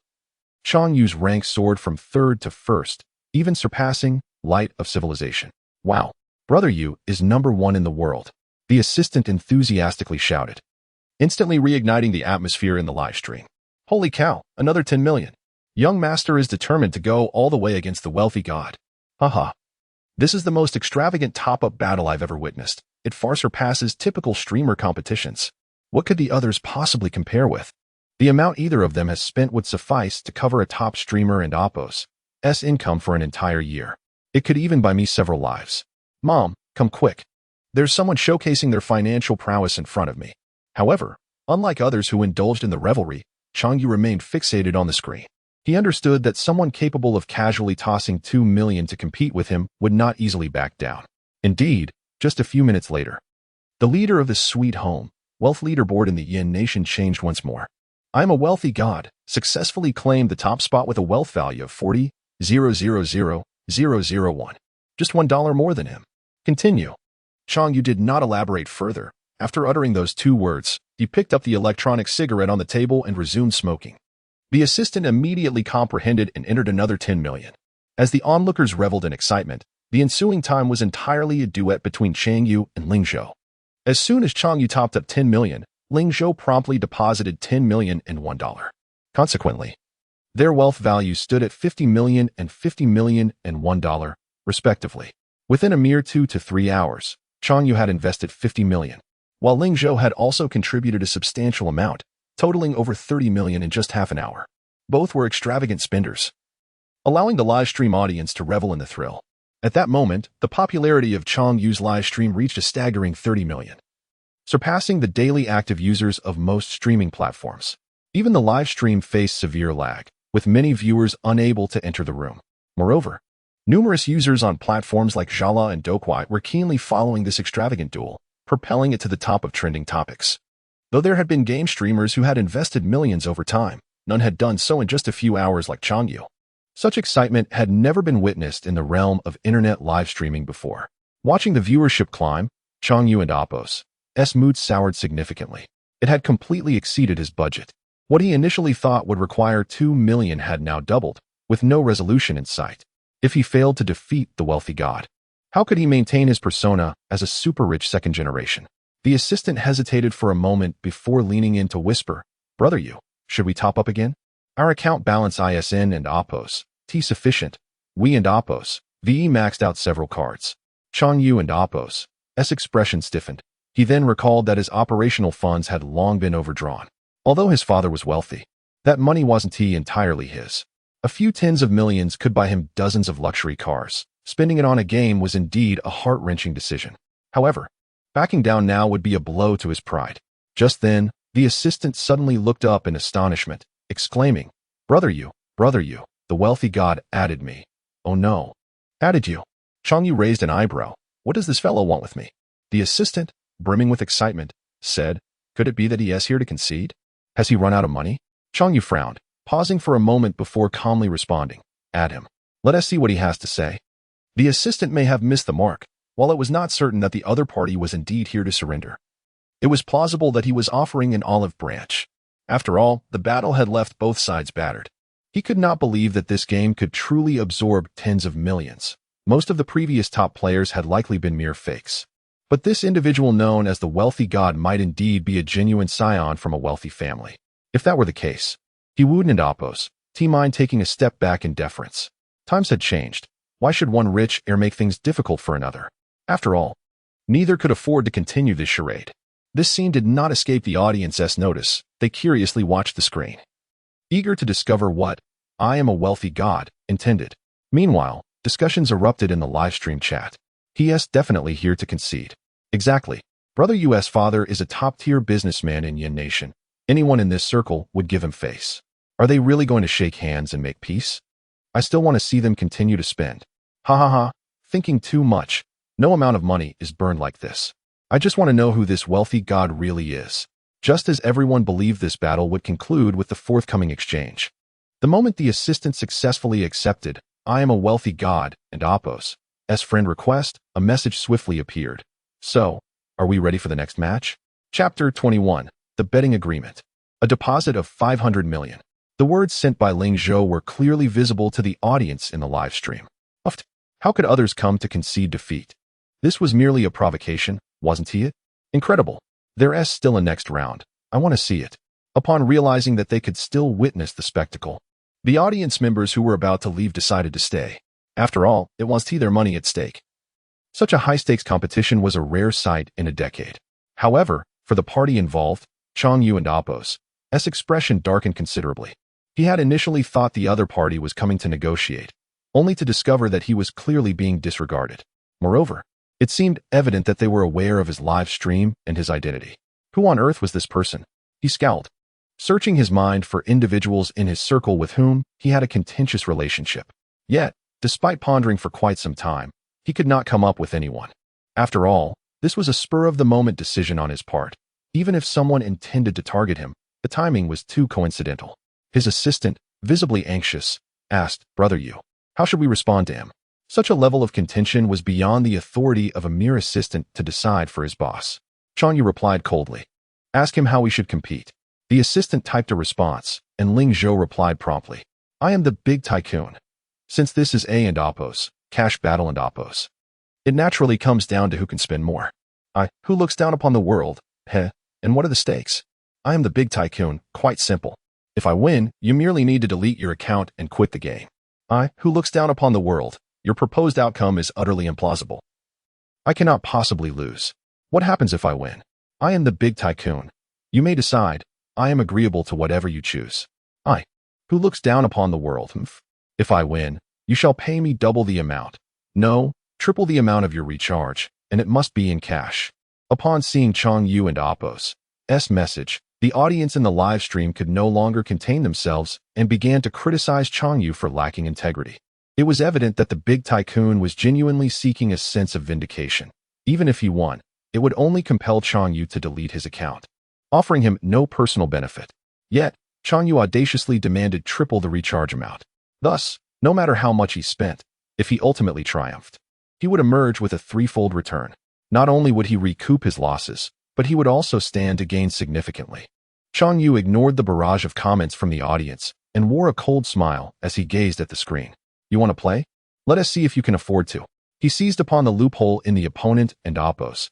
Chang Yu's rank soared from 3rd to 1st, even surpassing Light of Civilization. Wow, Brother Yu is number 1 in the world, the assistant enthusiastically shouted, instantly reigniting the atmosphere in the live stream. Holy cow, another 10 million. Young master is determined to go all the way against the wealthy god. Haha. This is the most extravagant top-up battle I've ever witnessed. It far surpasses typical streamer competitions. What could the others possibly compare with? The amount either of them has spent would suffice to cover a top streamer and Oppo's income for an entire year. It could even buy me several lives. Mom, come quick. There's someone showcasing their financial prowess in front of me. However, unlike others who indulged in the revelry, Chang Yu remained fixated on the screen. He understood that someone capable of casually tossing 2 million to compete with him would not easily back down. Indeed, just a few minutes later, the leader of the sweet home, wealth leaderboard in the Yin Nation changed once more. I am a wealthy god, successfully claimed the top spot with a wealth value of 40,000,001. Just $1 more than him. Continue. Chang Yu did not elaborate further. After uttering those 2 words, he picked up the electronic cigarette on the table and resumed smoking. The assistant immediately comprehended and entered another 10 million. As the onlookers reveled in excitement, the ensuing time was entirely a duet between Chang Yu and Ling Zhou. As soon as Chang Yu topped up 10 million, Ling Zhou promptly deposited 10 million and $1. Consequently, their wealth values stood at 50 million and 50 million and $1, respectively. Within a mere 2 to 3 hours, Chang Yu had invested 50 million, while Ling Zhou had also contributed a substantial amount, totaling over 30 million in just half an hour. Both were extravagant spenders, allowing the live stream audience to revel in the thrill. At that moment, the popularity of Chang Yu's live stream reached a staggering 30 million, surpassing the daily active users of most streaming platforms. Even the live stream faced severe lag, with many viewers unable to enter the room. Moreover, numerous users on platforms like Zhala and Doukwai were keenly following this extravagant duel, propelling it to the top of trending topics. Though there had been game streamers who had invested millions over time, none had done so in just a few hours like Chang Yu. Such excitement had never been witnessed in the realm of internet live streaming before. Watching the viewership climb, Chang Yu and Oppo's mood soured significantly. It had completely exceeded his budget. What he initially thought would require 2 million had now doubled, with no resolution in sight. If he failed to defeat the wealthy god, how could he maintain his persona as a super-rich second generation? The assistant hesitated for a moment before leaning in to whisper, "Brother Yu, should we top up again? Our account balance ISN and Oppos, T sufficient. We and Oppos, VE maxed out several cards." Chang Yu and Oppos' expression stiffened. He then recalled that his operational funds had long been overdrawn. Although his father was wealthy, that money wasn't entirely his. A few tens of millions could buy him dozens of luxury cars. Spending it on a game was indeed a heart-wrenching decision. However, backing down now would be a blow to his pride. Just then, the assistant suddenly looked up in astonishment, exclaiming, Brother Yu, the wealthy god added me." "Oh no. Added you?" Chang Yu raised an eyebrow. "What does this fellow want with me?" The assistant, brimming with excitement, said, "Could it be that he is here to concede? Has he run out of money?" Chang Yu frowned, pausing for a moment before calmly responding, "Add him. Let us see what he has to say." The assistant may have missed the mark, while it was not certain that the other party was indeed here to surrender. It was plausible that he was offering an olive branch. After all, the battle had left both sides battered. He could not believe that this game could truly absorb tens of millions. Most of the previous top players had likely been mere fakes. But this individual known as the wealthy god might indeed be a genuine scion from a wealthy family. If that were the case, he wouldn't Oppos, mind taking a step back in deference. Times had changed. Why should one rich heir make things difficult for another? After all, neither could afford to continue this charade. This scene did not escape the audience's notice. They curiously watched the screen, eager to discover what "I am a wealthy god" intended. Meanwhile, discussions erupted in the livestream chat. "He is definitely here to concede." "Exactly. Brother Yu's father is a top-tier businessman in Yin Nation. Anyone in this circle would give him face. Are they really going to shake hands and make peace? I still want to see them continue to spend. Ha ha ha, thinking too much. No amount of money is burned like this. I just want to know who this wealthy god really is." Just as everyone believed this battle would conclude with the forthcoming exchange. The moment the assistant successfully accepted, "I am a wealthy god," and Oppos' friend request, a message swiftly appeared. "So, are we ready for the next match?" Chapter 21, The Betting Agreement. A deposit of 500 million. The words sent by Ling Zhou were clearly visible to the audience in the live stream. How could others come to concede defeat? This was merely a provocation, wasn't it? Incredible. There's still a next round. I want to see it. Upon realizing that they could still witness the spectacle, the audience members who were about to leave decided to stay. After all, it was their money at stake. Such a high-stakes competition was a rare sight in a decade. However, for the party involved, Chang Yu and Oppos' expression darkened considerably. He had initially thought the other party was coming to negotiate, only to discover that he was clearly being disregarded. Moreover, it seemed evident that they were aware of his live stream and his identity. Who on earth was this person? He scowled, searching his mind for individuals in his circle with whom he had a contentious relationship. Yet, despite pondering for quite some time, he could not come up with anyone. After all, this was a spur-of-the-moment decision on his part. Even if someone intended to target him, the timing was too coincidental. His assistant, visibly anxious, asked, "Brother Yu, how should we respond to him?" Such a level of contention was beyond the authority of a mere assistant to decide for his boss. Chang Yu replied coldly, "Ask him how we should compete." The assistant typed a response, and Ling Zhou replied promptly, "I am the big tycoon." Since this is A and Oppos, cash battle and Oppos, it naturally comes down to who can spend more. Who looks down upon the world, and what are the stakes? I am the big tycoon, quite simple. If I win, you merely need to delete your account and quit the game. Who looks down upon the world, your proposed outcome is utterly implausible. I cannot possibly lose. What happens if I win? I am the big tycoon. You may decide. I am agreeable to whatever you choose. Who looks down upon the world? If I win, you shall pay me double the amount. No, triple the amount of your recharge, and it must be in cash. Upon seeing Chang Yu and Oppos' message, the audience in the live stream could no longer contain themselves and began to criticize Chang Yu for lacking integrity. It was evident that the big tycoon was genuinely seeking a sense of vindication. Even if he won, it would only compel Chang Yu to delete his account, offering him no personal benefit. Yet, Chang Yu audaciously demanded triple the recharge amount. Thus, no matter how much he spent, if he ultimately triumphed, he would emerge with a threefold return. Not only would he recoup his losses, but he would also stand to gain significantly. Chang Yu ignored the barrage of comments from the audience and wore a cold smile as he gazed at the screen. You want to play? Let us see if you can afford to. He seized upon the loophole in the opponent and Oppos'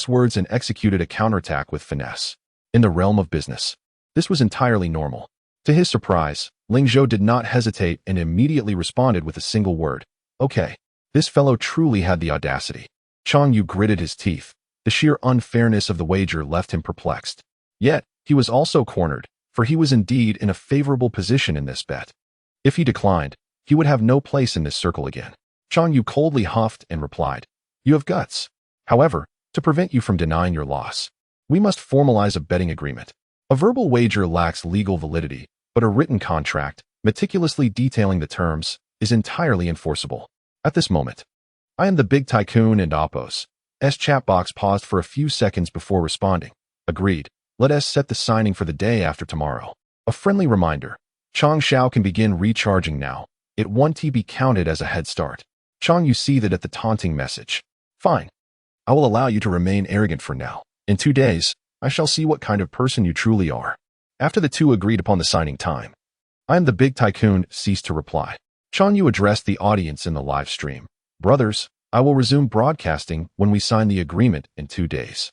words and executed a counterattack with finesse. In the realm of business, this was entirely normal. To his surprise, Ling Zhou did not hesitate and immediately responded with a single word. Okay. This fellow truly had the audacity. Chang Yu gritted his teeth. The sheer unfairness of the wager left him perplexed. Yet, he was also cornered, for he was indeed in a favorable position in this bet. If he declined, he would have no place in this circle again. Chang Yu coldly huffed and replied, "You have guts. However, to prevent you from denying your loss, we must formalize a betting agreement. A verbal wager lacks legal validity, but a written contract, meticulously detailing the terms, is entirely enforceable." At this moment, I am the big tycoon and Oppos. Chat box paused for a few seconds before responding. Agreed. Let us set the signing for the day after tomorrow. A friendly reminder. Chang Xiao can begin recharging now. It won't be counted as a head start. Chang, you see that at the taunting message. Fine. I will allow you to remain arrogant for now. In 2 days, I shall see what kind of person you truly are. After the two agreed upon the signing time, I am the big tycoon ceased to reply. Chang Yu addressed the audience in the live stream. Brothers, I will resume broadcasting when we sign the agreement in 2 days.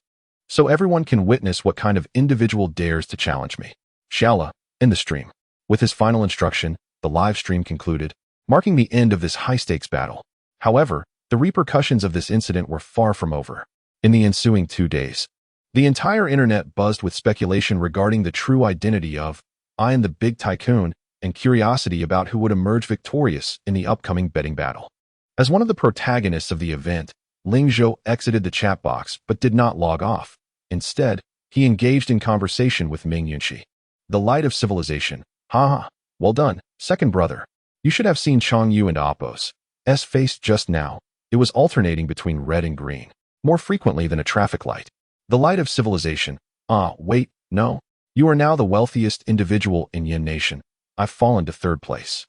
So everyone can witness what kind of individual dares to challenge me. Shala, in the stream. With his final instruction, the live stream concluded, marking the end of this high-stakes battle. However, the repercussions of this incident were far from over. In the ensuing 2 days, the entire internet buzzed with speculation regarding the true identity of I and the big tycoon and curiosity about who would emerge victorious in the upcoming betting battle. As one of the protagonists of the event, Ling Zhou exited the chat box but did not log off. Instead, he engaged in conversation with Ming Yunxi. The light of civilization. Haha, well done, second brother. You should have seen Chang Yu and Oppos' face just now. It was alternating between red and green, more frequently than a traffic light. The light of civilization. Wait, no. You are now the wealthiest individual in Yin Nation. I've fallen to 3rd place.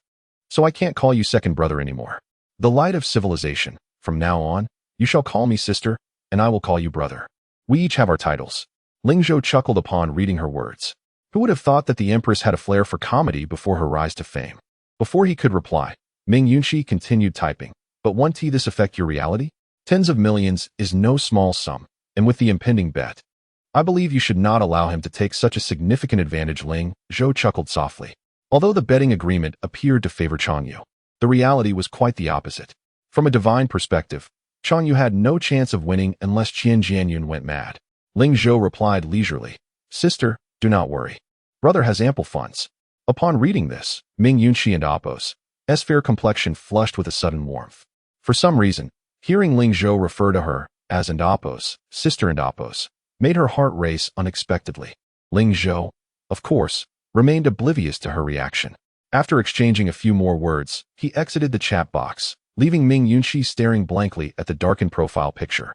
So I can't call you second brother anymore. The light of civilization. From now on, you shall call me sister, and I will call you brother. We each have our titles. Ling Zhou chuckled upon reading her words. Who would have thought that the Empress had a flair for comedy before her rise to fame? Before he could reply, Ming Yunxi continued typing. But won't this affect your reality? Tens of millions is no small sum, and with the impending bet, I believe you should not allow him to take such a significant advantage. Ling Zhou chuckled softly. Although the betting agreement appeared to favor Chang Yu, the reality was quite the opposite. From a divine perspective, Chang Yu had no chance of winning unless Qian Jianyun went mad. Ling Zhou replied leisurely, Sister, do not worry. Brother has ample funds. Upon reading this, Ming Yunxi and Oppos' fair complexion flushed with a sudden warmth. For some reason, hearing Ling Zhou refer to her as and Oppos, sister and Oppos, made her heart race unexpectedly. Ling Zhou, of course, remained oblivious to her reaction. After exchanging a few more words, he exited the chat box, leaving Ming Yunxi staring blankly at the darkened profile picture.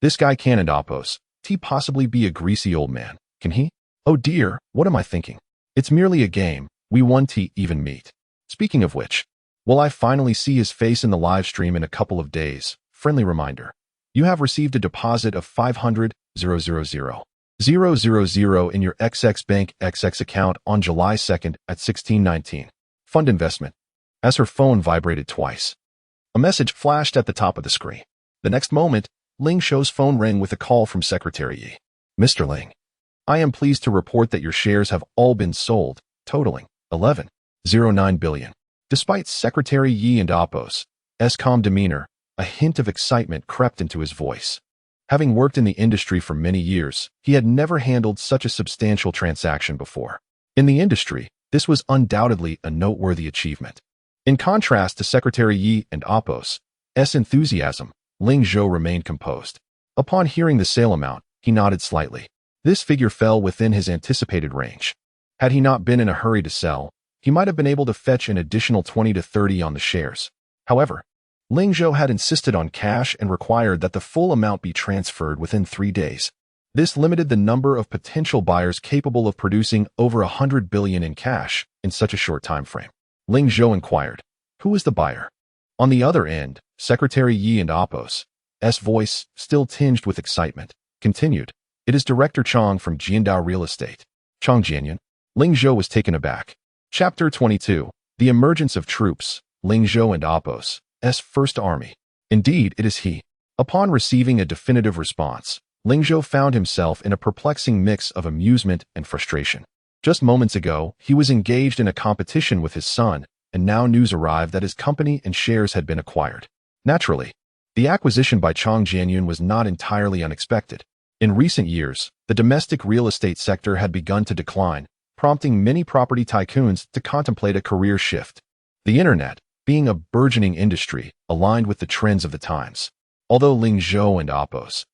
This guy can and Oppos, possibly be a greasy old man, can he? Oh dear, what am I thinking? It's merely a game, we won't even meet. Speaking of which, will I finally see his face in the live stream in a couple of days? Friendly reminder. You have received a deposit of 500,000 in your XX Bank XX account on July 2nd at 16:19. Fund investment. As her phone vibrated twice, a message flashed at the top of the screen. The next moment, Ling Zhou's phone rang with a call from Secretary Yi. Mr. Ling, I am pleased to report that your shares have all been sold, totaling 11.09 billion. Despite Secretary Yi and Oppos' calm demeanor, a hint of excitement crept into his voice. Having worked in the industry for many years, he had never handled such a substantial transaction before. In the industry, this was undoubtedly a noteworthy achievement. In contrast to Secretary Yi and Oppos' enthusiasm, Ling Zhou remained composed. Upon hearing the sale amount, he nodded slightly. This figure fell within his anticipated range. Had he not been in a hurry to sell, he might have been able to fetch an additional 20 to 30 on the shares. However, Ling Zhou had insisted on cash and required that the full amount be transferred within 3 days. This limited the number of potential buyers capable of producing over 100 billion in cash in such a short time frame. Ling Zhou inquired, who is the buyer? On the other end, Secretary Yi and Oppos' voice, still tinged with excitement, continued, it is Director Chang from Jiandao Real Estate. Chang Jianyun. Ling Zhou was taken aback. Chapter 22. The Emergence of Troops, Ling Zhou and Oppos' First Army. Indeed, it is he. Upon receiving a definitive response, Ling Zhou found himself in a perplexing mix of amusement and frustration. Just moments ago, he was engaged in a competition with his son, and now news arrived that his company and shares had been acquired. Naturally, the acquisition by Chang Jianyun was not entirely unexpected. In recent years, the domestic real estate sector had begun to decline, prompting many property tycoons to contemplate a career shift. The internet, being a burgeoning industry, aligned with the trends of the times. Although Ling Zhou and Appos'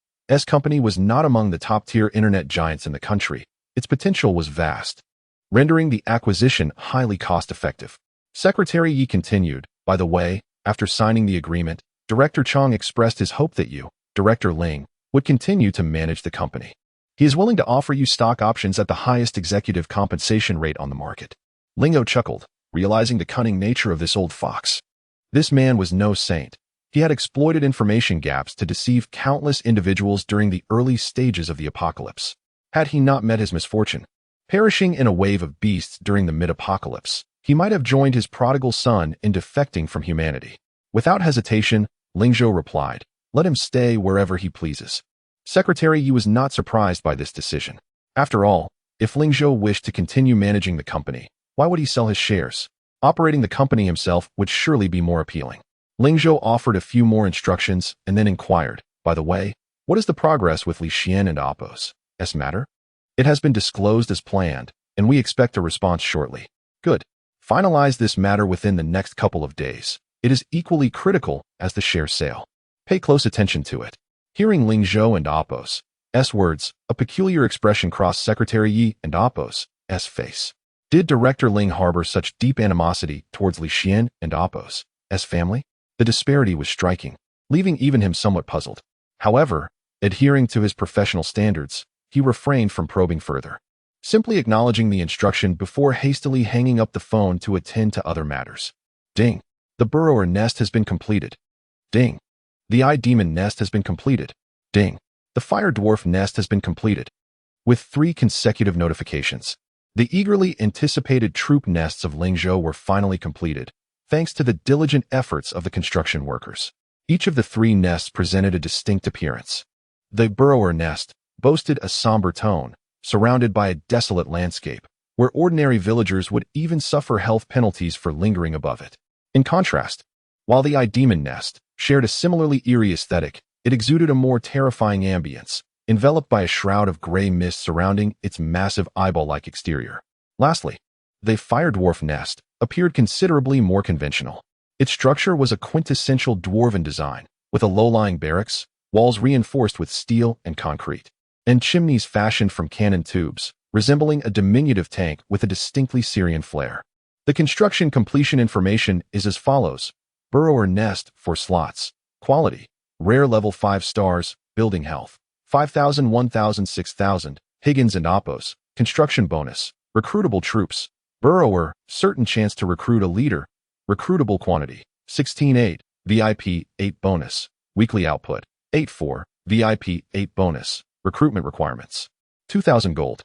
company was not among the top-tier internet giants in the country, its potential was vast, rendering the acquisition highly cost-effective. Secretary Yi continued, "By the way, after signing the agreement, Director Chang expressed his hope that you, Director Ling, would continue to manage the company. He is willing to offer you stock options at the highest executive compensation rate on the market." Ling Zhou chuckled, realizing the cunning nature of this old fox. This man was no saint. He had exploited information gaps to deceive countless individuals during the early stages of the apocalypse. Had he not met his misfortune, perishing in a wave of beasts during the mid-apocalypse, he might have joined his prodigal son in defecting from humanity. Without hesitation, Ling Zhou replied, "Let him stay wherever he pleases." Secretary Yi was not surprised by this decision. After all, if Ling Zhou wished to continue managing the company, why would he sell his shares? Operating the company himself would surely be more appealing. Ling Zhou offered a few more instructions and then inquired, "By the way, what is the progress with Li Xian and Appos' matter?" "It has been disclosed as planned, and we expect a response shortly." "Good. Finalize this matter within the next couple of days. It is equally critical as the share sale. Pay close attention to it." Hearing Ling Zhou and Appos' words, a peculiar expression crossed Secretary Yi and Appos' face. Did Director Ling harbor such deep animosity towards Li Xian and Appos' family? The disparity was striking, leaving even him somewhat puzzled. However, adhering to his professional standards, he refrained from probing further, simply acknowledging the instruction before hastily hanging up the phone to attend to other matters. Ding. The burrower nest has been completed. Ding. The eye demon nest has been completed. Ding. The fire dwarf nest has been completed. With 3 consecutive notifications, the eagerly anticipated troop nests of Ling Zhou were finally completed, thanks to the diligent efforts of the construction workers. Each of the 3 nests presented a distinct appearance. The burrower nest boasted a somber tone, surrounded by a desolate landscape, where ordinary villagers would even suffer health penalties for lingering above it. In contrast, while the eye demon nest shared a similarly eerie aesthetic, it exuded a more terrifying ambience, enveloped by a shroud of gray mist surrounding its massive eyeball-like exterior. Lastly, the fire dwarf nest appeared considerably more conventional. Its structure was a quintessential dwarven design, with a low-lying barracks, walls reinforced with steel and concrete, and chimneys fashioned from cannon tubes, resembling a diminutive tank with a distinctly Syrian flair. The construction completion information is as follows. Burrower nest, 4 slots. Quality: rare level 5 stars, building health, 5,000, 1,000, 6,000, Higgins and Appos, construction bonus, recruitable troops, burrower, certain chance to recruit a leader, recruitable quantity, 16.8, VIP, 8 bonus, weekly output, 8.4, VIP, 8 bonus, recruitment requirements, 2,000 gold,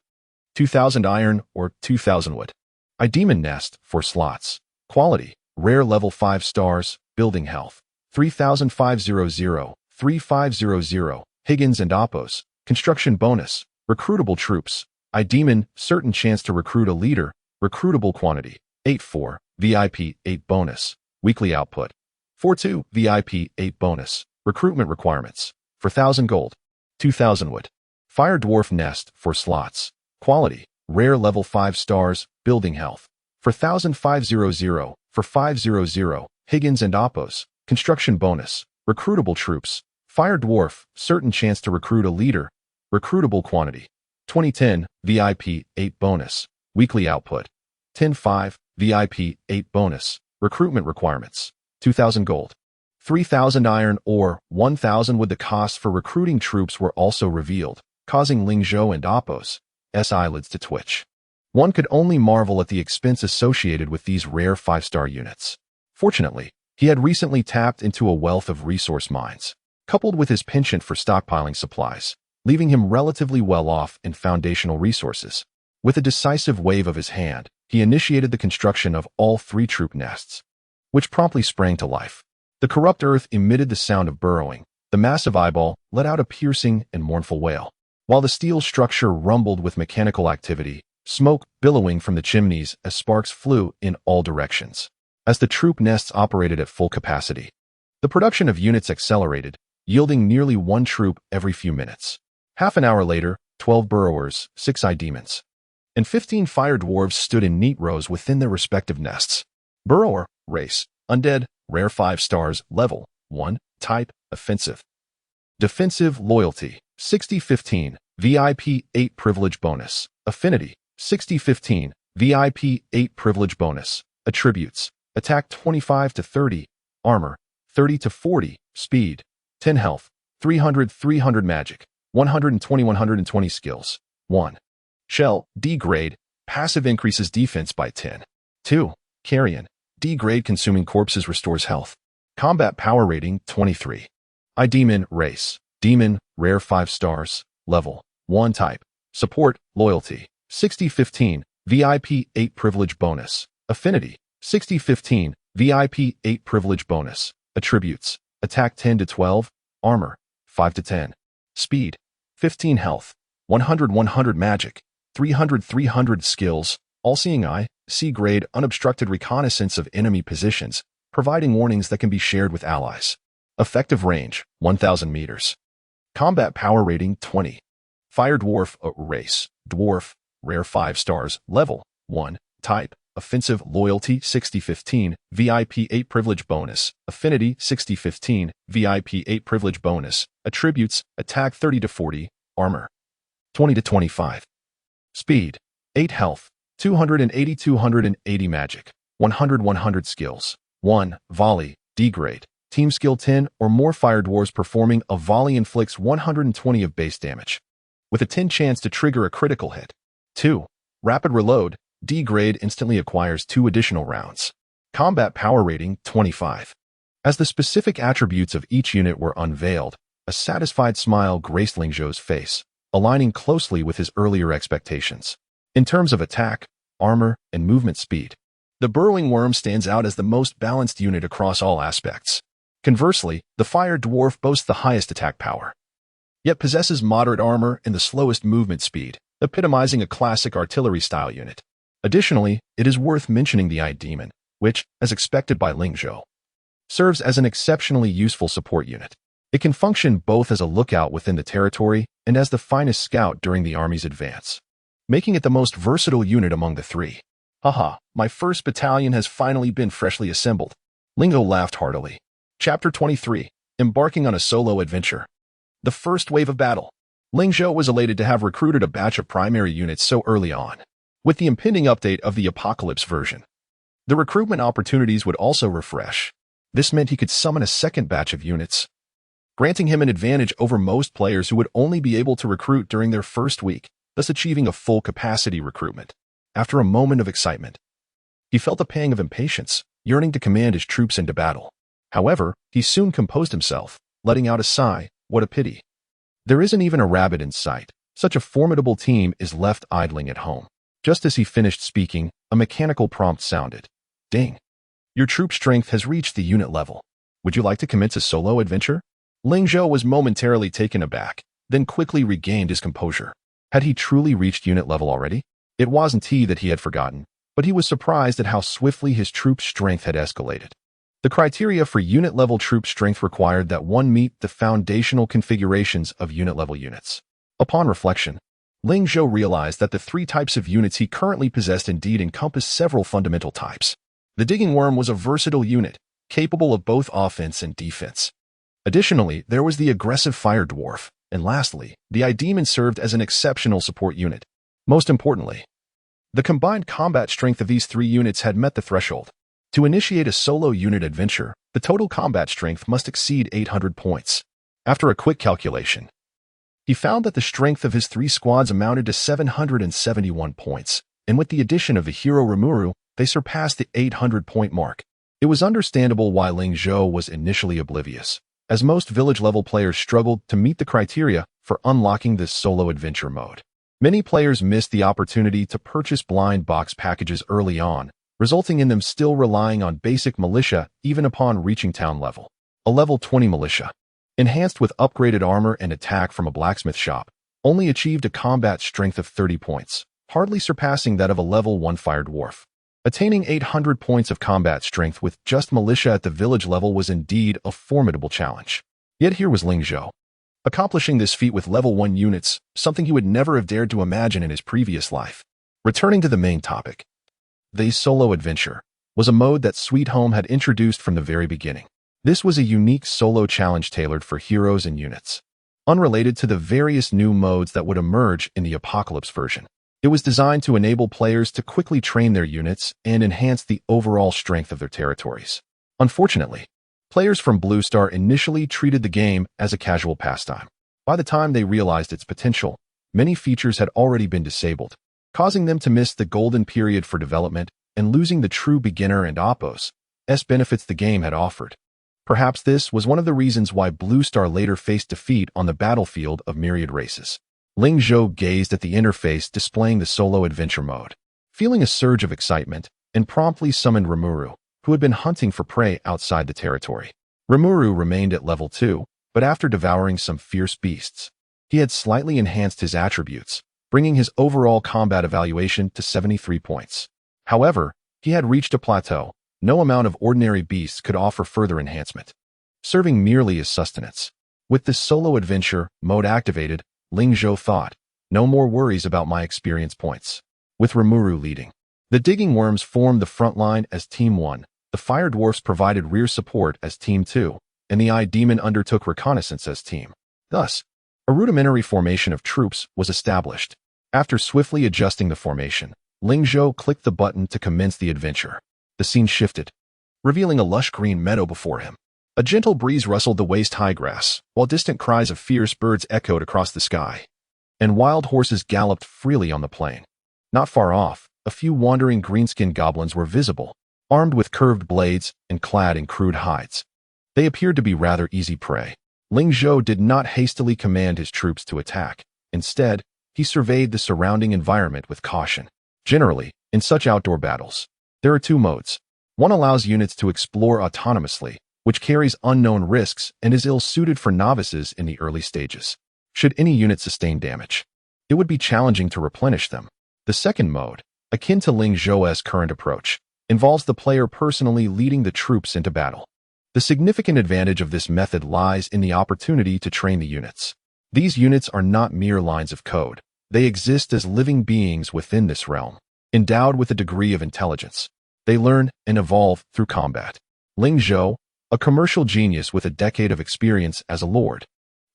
2,000 iron or 2,000 wood. Eye demon nest, 4 slots. Quality: rare level 5 stars, building health, 3,500, 3,500, Higgins and Appos, construction bonus, recruitable troops, eye demon, certain chance to recruit a leader, recruitable quantity, 8.4, VIP, 8 bonus, weekly output, 4.2, VIP, 8 bonus, recruitment requirements, 4,000 gold, 2,000 wood. Fire dwarf nest, 4 slots. Quality: rare level 5 stars, building health, 4,500, for 500, Higgins and Appos, construction bonus, recruitable troops, fire dwarf, certain chance to recruit a leader, recruitable quantity, 2010, VIP, 8 bonus, weekly output, 10.5, VIP, 8 bonus, recruitment requirements, 2,000 gold, 3,000 iron ore, 1,000 wood. The costs for recruiting troops were also revealed, causing Ling Zhou and Appos' eyelids to twitch. One could only marvel at the expense associated with these rare 5-star units. Fortunately, he had recently tapped into a wealth of resource mines, coupled with his penchant for stockpiling supplies, leaving him relatively well off in foundational resources. With a decisive wave of his hand, he initiated the construction of all 3 troop nests, which promptly sprang to life. The corrupt earth emitted the sound of burrowing, The massive eyeball let out a piercing and mournful wail, while the steel structure rumbled with mechanical activity, smoke billowing from the chimneys as sparks flew in all directions. As the troop nests operated at full capacity, the production of units accelerated, yielding nearly one troop every few minutes. Half an hour later, 12 burrowers, 6 eye demons, and 15 fire dwarves stood in neat rows within their respective nests. Burrower, race, undead, rare 5 stars, level 1, type, offensive. Defensive, loyalty, 60-15, VIP 8 privilege bonus. Affinity, 60-15, VIP 8 privilege bonus. Attributes, attack 25-30, armor, 30-40, speed, 10 health, 300 magic, 120 skills. 1. Shell, D grade, passive increases defense by 10. 2. Carrion, D grade consuming corpses restores health. Combat power rating 23. Eye demon, race, demon, rare 5 stars, level 1 type. Support, loyalty, 60-15, VIP 8 privilege bonus. Affinity, 60-15, VIP 8 privilege bonus. Attributes, attack 10-12, armor, 5-10. Speed, 15 health, 100 magic, 300 skills. All-seeing eye, C grade, unobstructed reconnaissance of enemy positions, providing warnings that can be shared with allies. Effective range, 1,000 meters. Combat power rating 20. Fire dwarf, race, dwarf, rare 5 stars, level 1, type, offensive, loyalty 60-15, VIP 8 privilege bonus. Affinity 60-15, VIP 8 privilege bonus. Attributes, attack 30-40, armor 20-25. Speed, 8 health, 280 magic, 100 skills. 1. Volley, D grade. Team skill 10 or more fire dwarves performing a volley inflicts 120 of base damage, with a 10 chance to trigger a critical hit. 2. Rapid reload, D grade instantly acquires 2 additional rounds. Combat power rating 25. As the specific attributes of each unit were unveiled, a satisfied smile graced Ling Zhou's face, aligning closely with his earlier expectations. In terms of attack, armor, and movement speed, the burrowing worm stands out as the most balanced unit across all aspects. Conversely, the fire dwarf boasts the highest attack power, yet possesses moderate armor and the slowest movement speed, epitomizing a classic artillery-style unit. Additionally, it is worth mentioning the Eye Demon, which, as expected by Ling Zhou, serves as an exceptionally useful support unit. It can function both as a lookout within the territory and as the finest scout during the army's advance, making it the most versatile unit among the three. Haha, my first battalion has finally been freshly assembled. Ling Zhou laughed heartily. Chapter 23. Embarking on a solo adventure. The first wave of battle. Ling Zhou was elated to have recruited a batch of primary units so early on. With the impending update of the Apocalypse version, the recruitment opportunities would also refresh. This meant he could summon a second batch of units, granting him an advantage over most players who would only be able to recruit during their first week, thus achieving a full capacity recruitment. After a moment of excitement, he felt a pang of impatience, yearning to command his troops into battle. However, he soon composed himself, letting out a sigh. What a pity. There isn't even a rabbit in sight. Such a formidable team is left idling at home. Just as he finished speaking, a mechanical prompt sounded. Ding. Your troop strength has reached the unit level. Would you like to commence a solo adventure? Ling Zhou was momentarily taken aback, then quickly regained his composure. Had he truly reached unit level already? It wasn't he that he had forgotten, but he was surprised at how swiftly his troop strength had escalated. The criteria for unit-level troop strength required that one meet the foundational configurations of unit-level units. Upon reflection, Ling Zhou realized that the 3 types of units he currently possessed indeed encompassed several fundamental types. The Digging Worm was a versatile unit, capable of both offense and defense. Additionally, there was the Aggressive Fire Dwarf, and lastly, the Eye Demon served as an exceptional support unit. Most importantly, the combined combat strength of these 3 units had met the threshold. To initiate a solo unit adventure, the total combat strength must exceed 800 points. After a quick calculation, he found that the strength of his 3 squads amounted to 771 points, and with the addition of the hero Rimuru, they surpassed the 800-point mark. It was understandable why Ling Zhou was initially oblivious, as most village-level players struggled to meet the criteria for unlocking this solo adventure mode. Many players missed the opportunity to purchase blind box packages early on, resulting in them still relying on basic militia even upon reaching town level. A level 20 militia enhanced with upgraded armor and attack from a blacksmith shop, only achieved a combat strength of 30 points, hardly surpassing that of a level 1 fire dwarf. Attaining 800 points of combat strength with just militia at the village level was indeed a formidable challenge. Yet here was Ling Zhou, accomplishing this feat with level 1 units, something he would never have dared to imagine in his previous life. Returning to the main topic, the solo adventure was a mode that Sweet Home had introduced from the very beginning. This was a unique solo challenge tailored for heroes and units, unrelated to the various new modes that would emerge in the Apocalypse version. It was designed to enable players to quickly train their units and enhance the overall strength of their territories. Unfortunately, players from Blue Star initially treated the game as a casual pastime. By the time they realized its potential, many features had already been disabled, causing them to miss the golden period for development and losing the true beginner and Oppo's benefits the game had offered. Perhaps this was one of the reasons why Blue Star later faced defeat on the battlefield of myriad races. Ling Zhou gazed at the interface displaying the solo adventure mode, feeling a surge of excitement, and promptly summoned Rimuru, who had been hunting for prey outside the territory. Rimuru remained at level 2, but after devouring some fierce beasts, he had slightly enhanced his attributes, bringing his overall combat evaluation to 73 points. However, he had reached a plateau. No amount of ordinary beasts could offer further enhancement, serving merely as sustenance. With this solo adventure mode activated, Ling Zhou thought, no more worries about my experience points. With Rimuru leading, the digging worms formed the front line as Team 1, the fire dwarfs provided rear support as Team 2, and the eye demon undertook reconnaissance as Team. Thus, a rudimentary formation of troops was established. After swiftly adjusting the formation, Ling Zhou clicked the button to commence the adventure. The scene shifted, revealing a lush green meadow before him. A gentle breeze rustled the waist-high grass, while distant cries of fierce birds echoed across the sky, and wild horses galloped freely on the plain. Not far off, a few wandering green-skinned goblins were visible, armed with curved blades and clad in crude hides. They appeared to be rather easy prey. Ling Zhou did not hastily command his troops to attack. Instead, he surveyed the surrounding environment with caution. Generally, in such outdoor battles, there are two modes. One allows units to explore autonomously, which carries unknown risks and is ill-suited for novices in the early stages. Should any unit sustain damage, it would be challenging to replenish them. The second mode, akin to Ling Zhou's current approach, involves the player personally leading the troops into battle. The significant advantage of this method lies in the opportunity to train the units. These units are not mere lines of code. They exist as living beings within this realm, endowed with a degree of intelligence. They learn and evolve through combat. Ling Zhou, a commercial genius with a decade of experience as a lord,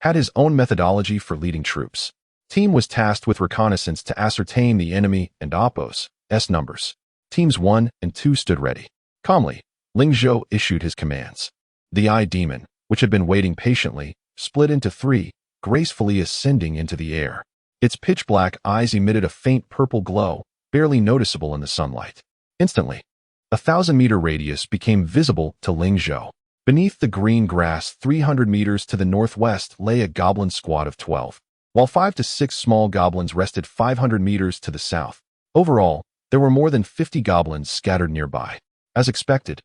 had his own methodology for leading troops. Team was tasked with reconnaissance to ascertain the enemy and Oppo's numbers. Teams 1 and 2 stood ready. Calmly, Ling Zhou issued his commands. The eye demon, which had been waiting patiently, split into 3, gracefully ascending into the air. Its pitch-black eyes emitted a faint purple glow, barely noticeable in the sunlight. Instantly, a 1,000-meter radius became visible to Ling Zhou. Beneath the green grass 300 meters to the northwest lay a goblin squad of 12, while 5 to 6 small goblins rested 500 meters to the south. Overall, there were more than 50 goblins scattered nearby. As expected,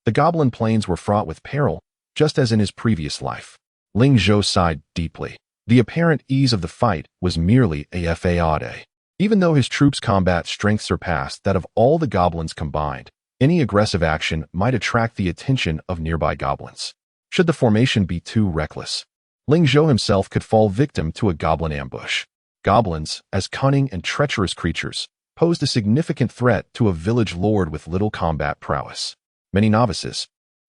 the goblin plains were fraught with peril, just as in his previous life. Ling Zhou sighed deeply. The apparent ease of the fight was merely a fade. Even though his troops' combat strength surpassed that of all the goblins combined, any aggressive action might attract the attention of nearby goblins. Should the formation be too reckless, Ling Zhou himself could fall victim to a goblin ambush. Goblins, as cunning and treacherous creatures, posed a significant threat to a village lord with little combat prowess. Many novices,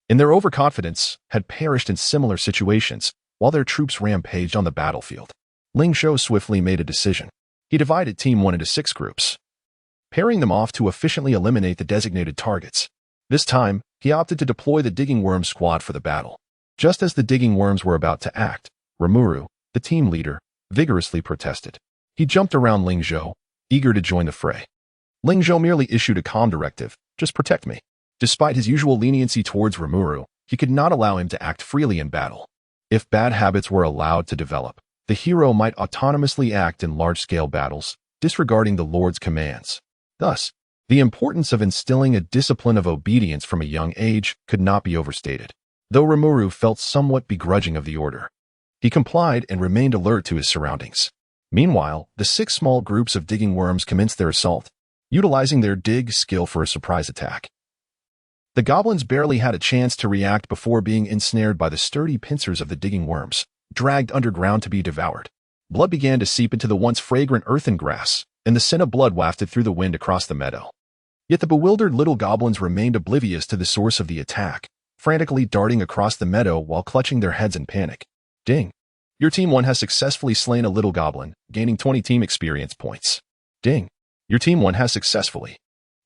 in their overconfidence, had perished in similar situations while their troops rampaged on the battlefield. Ling Zhou swiftly made a decision. He divided Team 1 into 6 groups, pairing them off to efficiently eliminate the designated targets. This time, he opted to deploy the digging worm squad for the battle. Just as the digging worms were about to act, Rimuru, the team leader, vigorously protested. He jumped around Ling Zhou, eager to join the fray. Ling Zhou merely issued a calm directive, "Just protect me." Despite his usual leniency towards Rimuru, he could not allow him to act freely in battle. If bad habits were allowed to develop, the hero might autonomously act in large-scale battles, disregarding the Lord's commands. Thus, the importance of instilling a discipline of obedience from a young age could not be overstated. Though Rimuru felt somewhat begrudging of the order, He complied and remained alert to his surroundings. Meanwhile, the 6 small groups of digging worms commenced their assault, utilizing their dig skill for a surprise attack. The goblins barely had a chance to react before being ensnared by the sturdy pincers of the digging worms, dragged underground to be devoured. Blood began to seep into the once fragrant earthen grass, and the scent of blood wafted through the wind across the meadow. Yet the bewildered little goblins remained oblivious to the source of the attack, frantically darting across the meadow while clutching their heads in panic. Ding! Your Team 1 has successfully slain a little goblin, gaining 20 team experience points. Ding! Your Team 1 has successfully.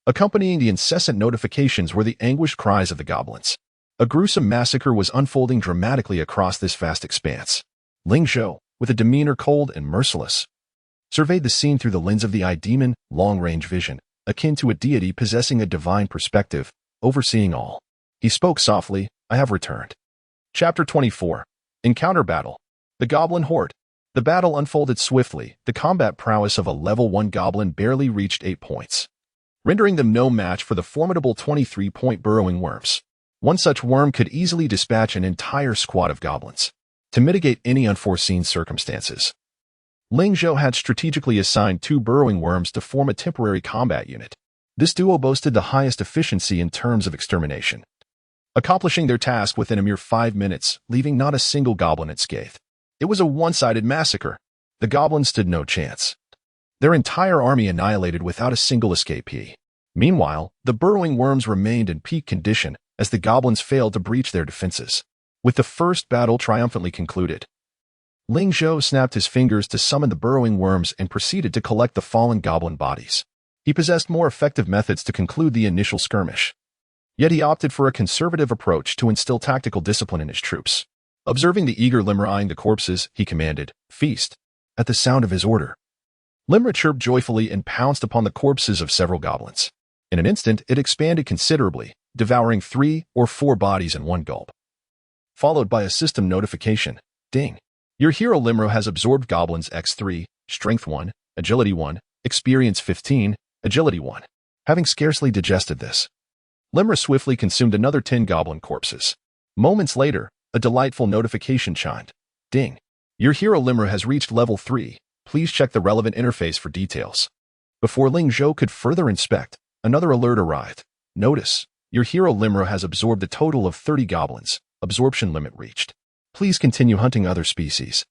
Accompanying the incessant notifications were the anguished cries of the goblins. A gruesome massacre was unfolding dramatically across this vast expanse. Ling Zhou, with a demeanor cold and merciless, surveyed the scene through the lens of the eye demon, long-range vision, akin to a deity possessing a divine perspective, overseeing all. He spoke softly, "I have returned." Chapter 24. Encounter Battle. The Goblin Horde. The battle unfolded swiftly. The combat prowess of a level 1 goblin barely reached 8 points, rendering them no match for the formidable 23-point burrowing worms. One such worm could easily dispatch an entire squad of goblins. To mitigate any unforeseen circumstances, Ling Zhou had strategically assigned 2 burrowing worms to form a temporary combat unit. This duo boasted the highest efficiency in terms of extermination, accomplishing their task within a mere 5 minutes, leaving not a single goblin unscathed. It was a one-sided massacre. The goblins stood no chance, their entire army annihilated without a single escapee. Meanwhile, the burrowing worms remained in peak condition as the goblins failed to breach their defenses. With the first battle triumphantly concluded, Ling Zhou snapped his fingers to summon the burrowing worms and proceeded to collect the fallen goblin bodies. He possessed more effective methods to conclude the initial skirmish, yet he opted for a conservative approach to instill tactical discipline in his troops. Observing the eager Limmer eyeing the corpses, he commanded, "Feast." At the sound of his order, Limmer chirped joyfully and pounced upon the corpses of several goblins. In an instant, it expanded considerably, devouring 3 or 4 bodies in one gulp, followed by a system notification. Ding! Your hero Limmer has absorbed goblins X3, Strength 1, Agility 1, Experience 15, Agility 1. Having scarcely digested this, Limmer swiftly consumed another 10 goblin corpses. Moments later, a delightful notification chimed. Ding! Your hero Limmer has reached level 3. Please check the relevant interface for details. Before Ling Zhou could further inspect, another alert arrived. Notice, your hero Limmer has absorbed a total of 30 goblins. Absorption limit reached. Please continue hunting other species.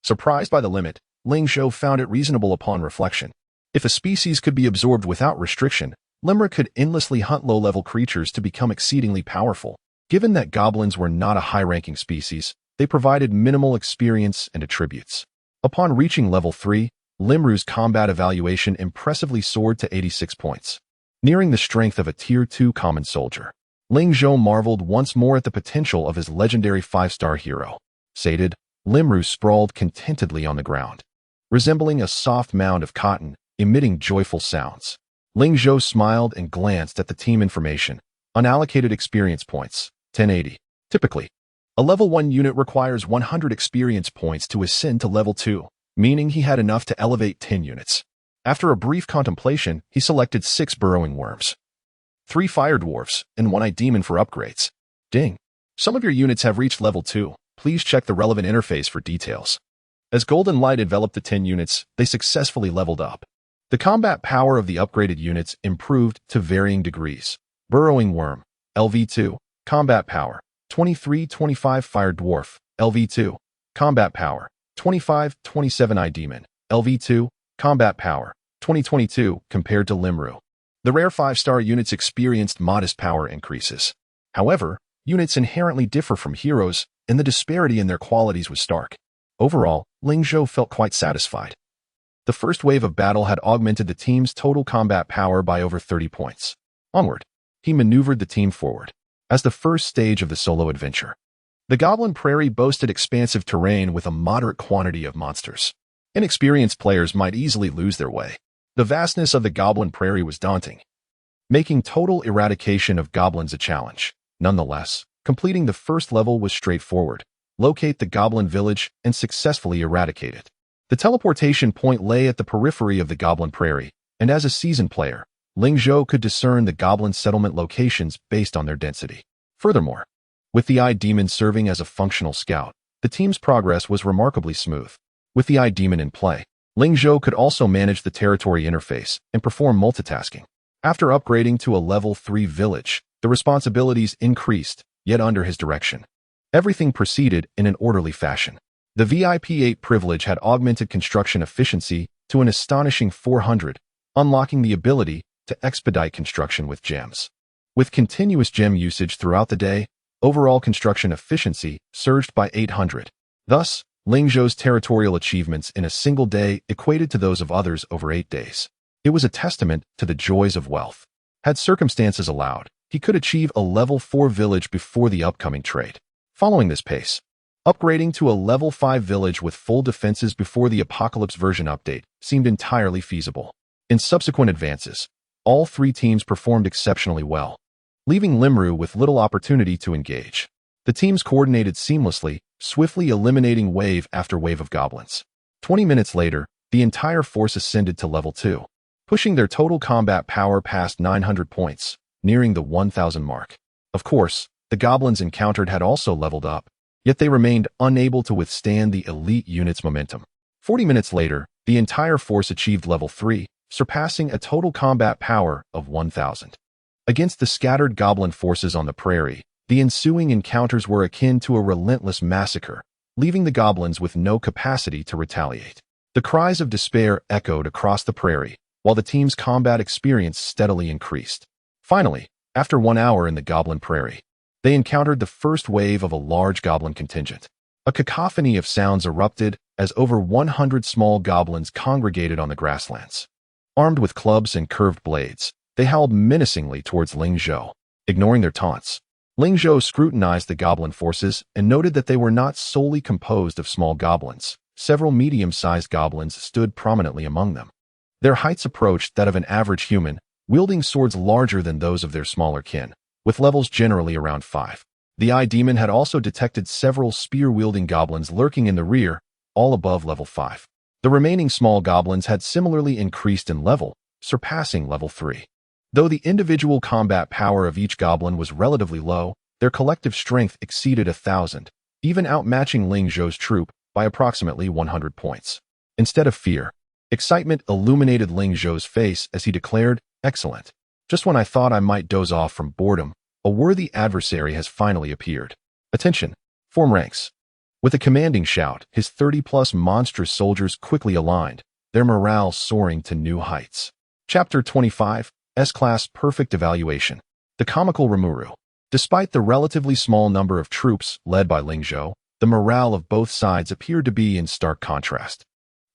Surprised by the limit, Ling Zhou found it reasonable upon reflection. If a species could be absorbed without restriction, Limmer could endlessly hunt low-level creatures to become exceedingly powerful. Given that goblins were not a high-ranking species, they provided minimal experience and attributes. Upon reaching level 3, Limru's combat evaluation impressively soared to 86 points, nearing the strength of a Tier 2 common soldier. Ling Zhou marveled once more at the potential of his legendary 5-star hero. Sated, Limru sprawled contentedly on the ground, resembling a soft mound of cotton, emitting joyful sounds. Ling Zhou smiled and glanced at the team information. Unallocated experience points, 1080. Typically, a level 1 unit requires 100 experience points to ascend to level 2, meaning he had enough to elevate 10 units. After a brief contemplation, he selected 6 burrowing worms, 3 fire dwarfs, and 1 eye demon for upgrades. Ding! Some of your units have reached level 2. Please check the relevant interface for details. As golden light enveloped the 10 units, they successfully leveled up. The combat power of the upgraded units improved to varying degrees. Burrowing worm, LV2, combat power, 23-25 fire dwarf, LV2, combat power, 25-27 eye demon, LV2, combat power, 2022 compared to Limru. The rare 5-star units experienced modest power increases. However, units inherently differ from heroes, and the disparity in their qualities was stark. Overall, Ling Zhou felt quite satisfied. The first wave of battle had augmented the team's total combat power by over 30 points. Onward, he maneuvered the team forward. As the first stage of the solo adventure, the Goblin Prairie boasted expansive terrain with a moderate quantity of monsters. Inexperienced players might easily lose their way. The vastness of the Goblin Prairie was daunting, making total eradication of goblins a challenge. Nonetheless, completing the first level was straightforward. Locate the Goblin Village and successfully eradicate it. The teleportation point lay at the periphery of the Goblin Prairie, and as a seasoned player, Ling Zhou could discern the goblin settlement locations based on their density. Furthermore, with the Eye Demon serving as a functional scout, The team's progress was remarkably smooth. With the Eye Demon in play, Ling Zhou could also manage the territory interface and perform multitasking. After upgrading to a level 3 village, the responsibilities increased, yet under his direction. Everything proceeded in an orderly fashion. The VIP-8 privilege had augmented construction efficiency to an astonishing 400, unlocking the ability to expedite construction with gems. With continuous gem usage throughout the day, overall construction efficiency surged by 800. Thus, Ling Zhou's territorial achievements in a single day equated to those of others over 8 days. It was a testament to the joys of wealth. Had circumstances allowed, he could achieve a level 4 village before the upcoming trade. Following this pace, upgrading to a level 5 village with full defenses before the Apocalypse version update seemed entirely feasible. In subsequent advances, all 3 teams performed exceptionally well, leaving Limru with little opportunity to engage. The teams coordinated seamlessly, swiftly eliminating wave after wave of goblins. 20 minutes later, the entire force ascended to level 2, pushing their total combat power past 900 points, nearing the 1,000 mark. Of course, the goblins encountered had also leveled up, yet they remained unable to withstand the elite unit's momentum. 40 minutes later, the entire force achieved level 3, surpassing a total combat power of 1,000. Against the scattered goblin forces on the prairie, the ensuing encounters were akin to a relentless massacre, leaving the goblins with no capacity to retaliate. The cries of despair echoed across the prairie, while the team's combat experience steadily increased. Finally, after 1 hour in the goblin prairie, they encountered the first wave of a large goblin contingent. A cacophony of sounds erupted as over 100 small goblins congregated on the grasslands. Armed with clubs and curved blades, they howled menacingly towards Ling Zhou. Ignoring their taunts, Ling Zhou scrutinized the goblin forces and noted that they were not solely composed of small goblins. Several medium-sized goblins stood prominently among them. Their heights approached that of an average human, wielding swords larger than those of their smaller kin, with levels generally around 5. The Eye Demon had also detected several spear-wielding goblins lurking in the rear, all above level 5. The remaining small goblins had similarly increased in level, surpassing level 3. Though the individual combat power of each goblin was relatively low, their collective strength exceeded 1,000, even outmatching Ling Zhou's troop by approximately 100 points. Instead of fear, excitement illuminated Ling Zhou's face as he declared, "Excellent. Just when I thought I might doze off from boredom, a worthy adversary has finally appeared. Attention, form ranks." With a commanding shout, his 30-plus monstrous soldiers quickly aligned, their morale soaring to new heights. Chapter 25, S-Class Perfect Evaluation. The comical Rimuru. Despite the relatively small number of troops led by Ling Zhou, the morale of both sides appeared to be in stark contrast.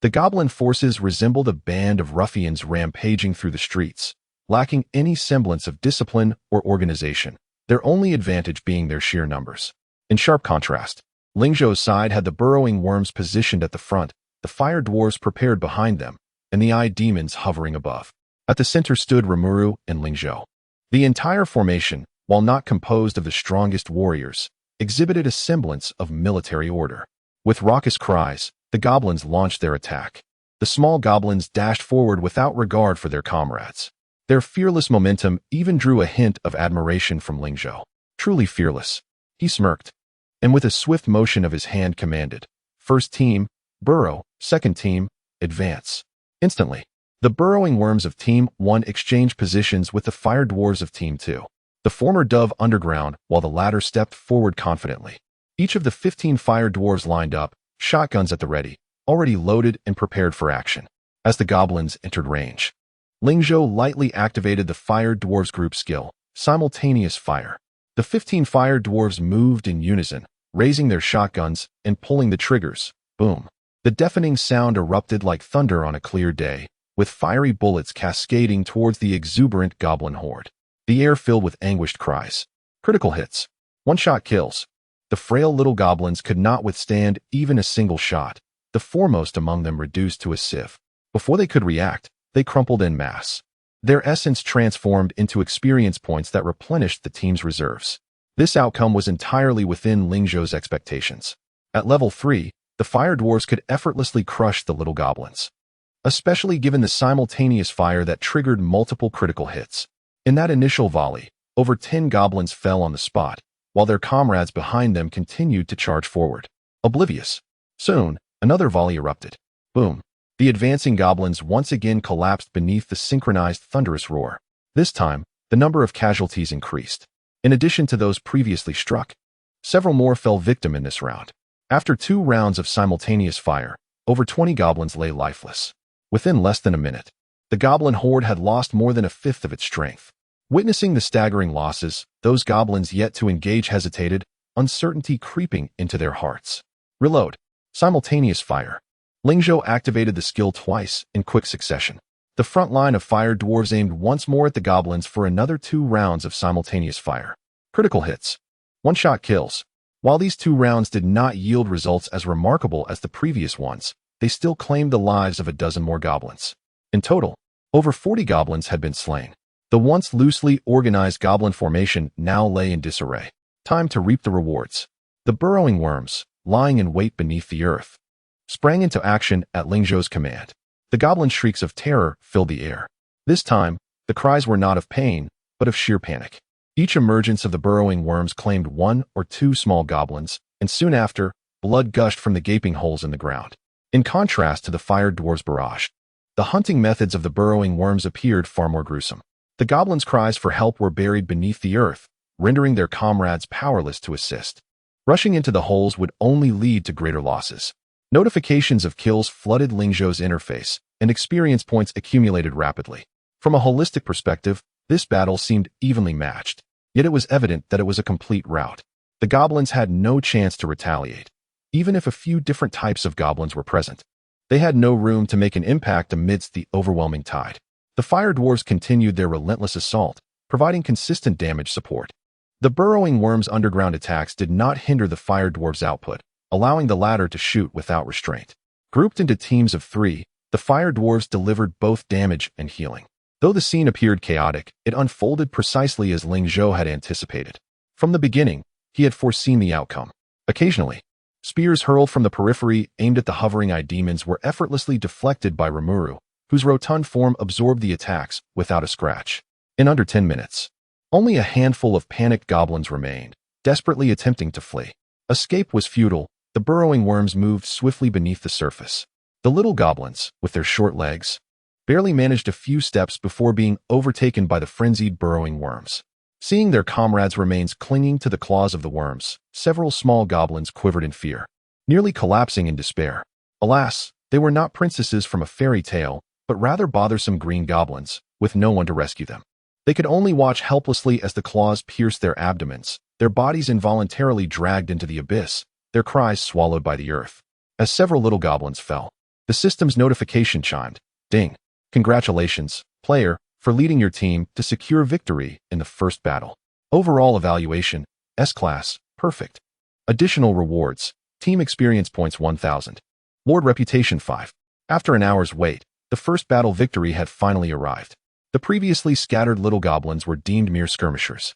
The goblin forces resembled a band of ruffians rampaging through the streets, lacking any semblance of discipline or organization, their only advantage being their sheer numbers. In sharp contrast, Ling Zhou's side had the burrowing worms positioned at the front, the fire dwarves prepared behind them, and the eye demons hovering above. At the center stood Rimuru and Ling Zhou. The entire formation, while not composed of the strongest warriors, exhibited a semblance of military order. With raucous cries, the goblins launched their attack. The small goblins dashed forward without regard for their comrades. Their fearless momentum even drew a hint of admiration from Ling Zhou. Truly fearless, he smirked, and with a swift motion of his hand commanded, "First team, burrow, second team, advance." Instantly, the burrowing worms of Team 1 exchanged positions with the fire dwarves of Team 2. The former dove underground while the latter stepped forward confidently. Each of the 15 fire dwarves lined up, shotguns at the ready, already loaded and prepared for action. As the goblins entered range, Ling Zhou lightly activated the fire dwarves group skill, simultaneous fire. The 15 fire dwarves moved in unison, raising their shotguns and pulling the triggers. Boom. The deafening sound erupted like thunder on a clear day, with fiery bullets cascading towards the exuberant goblin horde. The air filled with anguished cries. Critical hits. One-shot kills. The frail little goblins could not withstand even a single shot, the foremost among them reduced to a sieve. Before they could react, they crumpled en masse. Their essence transformed into experience points that replenished the team's reserves. This outcome was entirely within Ling Zhou's expectations. At level 3, the fire dwarves could effortlessly crush the little goblins, especially given the simultaneous fire that triggered multiple critical hits. In that initial volley, over 10 goblins fell on the spot, while their comrades behind them continued to charge forward. oblivious. Soon, another volley erupted. Boom. The advancing goblins once again collapsed beneath the synchronized thunderous roar. This time, the number of casualties increased. In addition to those previously struck, several more fell victim in this round. After 2 rounds of simultaneous fire, over 20 goblins lay lifeless. Within less than a minute, the goblin horde had lost more than a fifth of its strength. Witnessing the staggering losses, those goblins yet to engage hesitated, uncertainty creeping into their hearts. Reload. Simultaneous fire. Ling Zhou activated the skill twice in quick succession. The front line of fire dwarves aimed once more at the goblins for another 2 rounds of simultaneous fire. Critical hits. One-shot kills. While these 2 rounds did not yield results as remarkable as the previous ones, they still claimed the lives of a dozen more goblins. In total, over 40 goblins had been slain. The once loosely organized goblin formation now lay in disarray. Time to reap the rewards. The burrowing worms, lying in wait beneath the earth, sprang into action at Ling Zhou's command. The goblin shrieks of terror filled the air. This time, the cries were not of pain, but of sheer panic. Each emergence of the burrowing worms claimed 1 or 2 small goblins, and soon after, blood gushed from the gaping holes in the ground. In contrast to the fire dwarves' barrage, the hunting methods of the burrowing worms appeared far more gruesome. The goblins' cries for help were buried beneath the earth, rendering their comrades powerless to assist. Rushing into the holes would only lead to greater losses. Notifications of kills flooded Ling Zhou's interface, and experience points accumulated rapidly. From a holistic perspective, this battle seemed evenly matched, yet it was evident that it was a complete rout. The goblins had no chance to retaliate, even if a few different types of goblins were present. They had no room to make an impact amidst the overwhelming tide. The fire dwarves continued their relentless assault, providing consistent damage support. The burrowing worms' underground attacks did not hinder the fire dwarves' output, allowing the latter to shoot without restraint. Grouped into teams of 3, the fire dwarves delivered both damage and healing. Though the scene appeared chaotic, it unfolded precisely as Ling Zhou had anticipated. From the beginning, he had foreseen the outcome. Occasionally, spears hurled from the periphery aimed at the hovering eye demons were effortlessly deflected by Rimuru, whose rotund form absorbed the attacks without a scratch. In under 10 minutes, only a handful of panicked goblins remained, desperately attempting to flee. Escape was futile. The burrowing worms moved swiftly beneath the surface. The little goblins, with their short legs, barely managed a few steps before being overtaken by the frenzied burrowing worms. Seeing their comrades' remains clinging to the claws of the worms, several small goblins quivered in fear, nearly collapsing in despair. Alas, they were not princesses from a fairy tale, but rather bothersome green goblins, with no one to rescue them. They could only watch helplessly as the claws pierced their abdomens, their bodies involuntarily dragged into the abyss, their cries swallowed by the earth. As several little goblins fell, the system's notification chimed. Ding. Congratulations, player, for leading your team to secure victory in the first battle. Overall evaluation, S-Class, perfect. Additional rewards, team experience points 1000. Lord reputation 5. After an hour's wait, the first battle victory had finally arrived. The previously scattered little goblins were deemed mere skirmishers.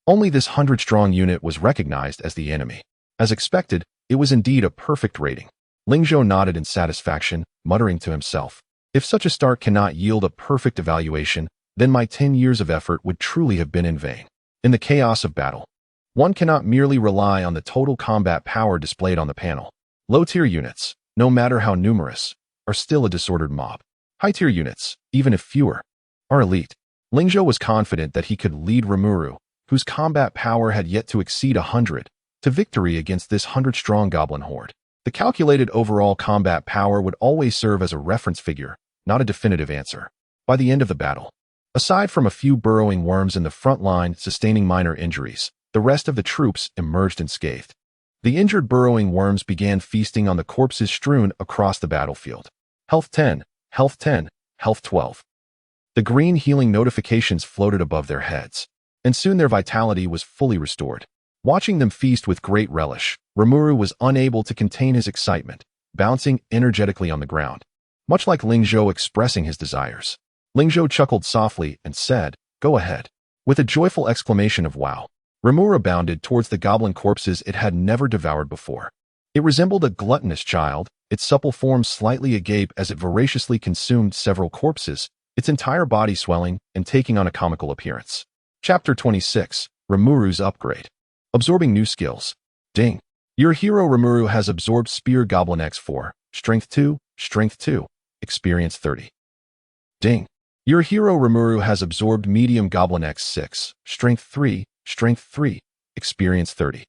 Only this 100-strong unit was recognized as the enemy. As expected, it was indeed a perfect rating. Ling Zhou nodded in satisfaction, muttering to himself, if such a start cannot yield a perfect evaluation, then my 10 years of effort would truly have been in vain. In the chaos of battle, one cannot merely rely on the total combat power displayed on the panel. Low-tier units, no matter how numerous, are still a disordered mob. High-tier units, even if fewer, are elite. Ling Zhou was confident that he could lead Rimuru, whose combat power had yet to exceed 100, to victory against this 100-strong goblin horde. The calculated overall combat power would always serve as a reference figure, not a definitive answer. By the end of the battle, aside from a few burrowing worms in the front line sustaining minor injuries, the rest of the troops emerged unscathed. The injured burrowing worms began feasting on the corpses strewn across the battlefield. Health 10, Health 10, Health 12. The green healing notifications floated above their heads, and soon their vitality was fully restored. Watching them feast with great relish, Rimuru was unable to contain his excitement, bouncing energetically on the ground, much like Ling Zhou expressing his desires. Ling Zhou chuckled softly and said, "Go ahead." With a joyful exclamation of wow, Rimuru bounded towards the goblin corpses it had never devoured before. It resembled a gluttonous child, its supple form slightly agape as it voraciously consumed several corpses, its entire body swelling and taking on a comical appearance. Chapter 26, Rimuru's Upgrade. Absorbing new skills. Ding. Your hero Rimuru has absorbed Spear Goblin X4, Strength 2, Experience 30. Ding. Your hero Rimuru has absorbed Medium Goblin X6, Strength 3, Experience 30.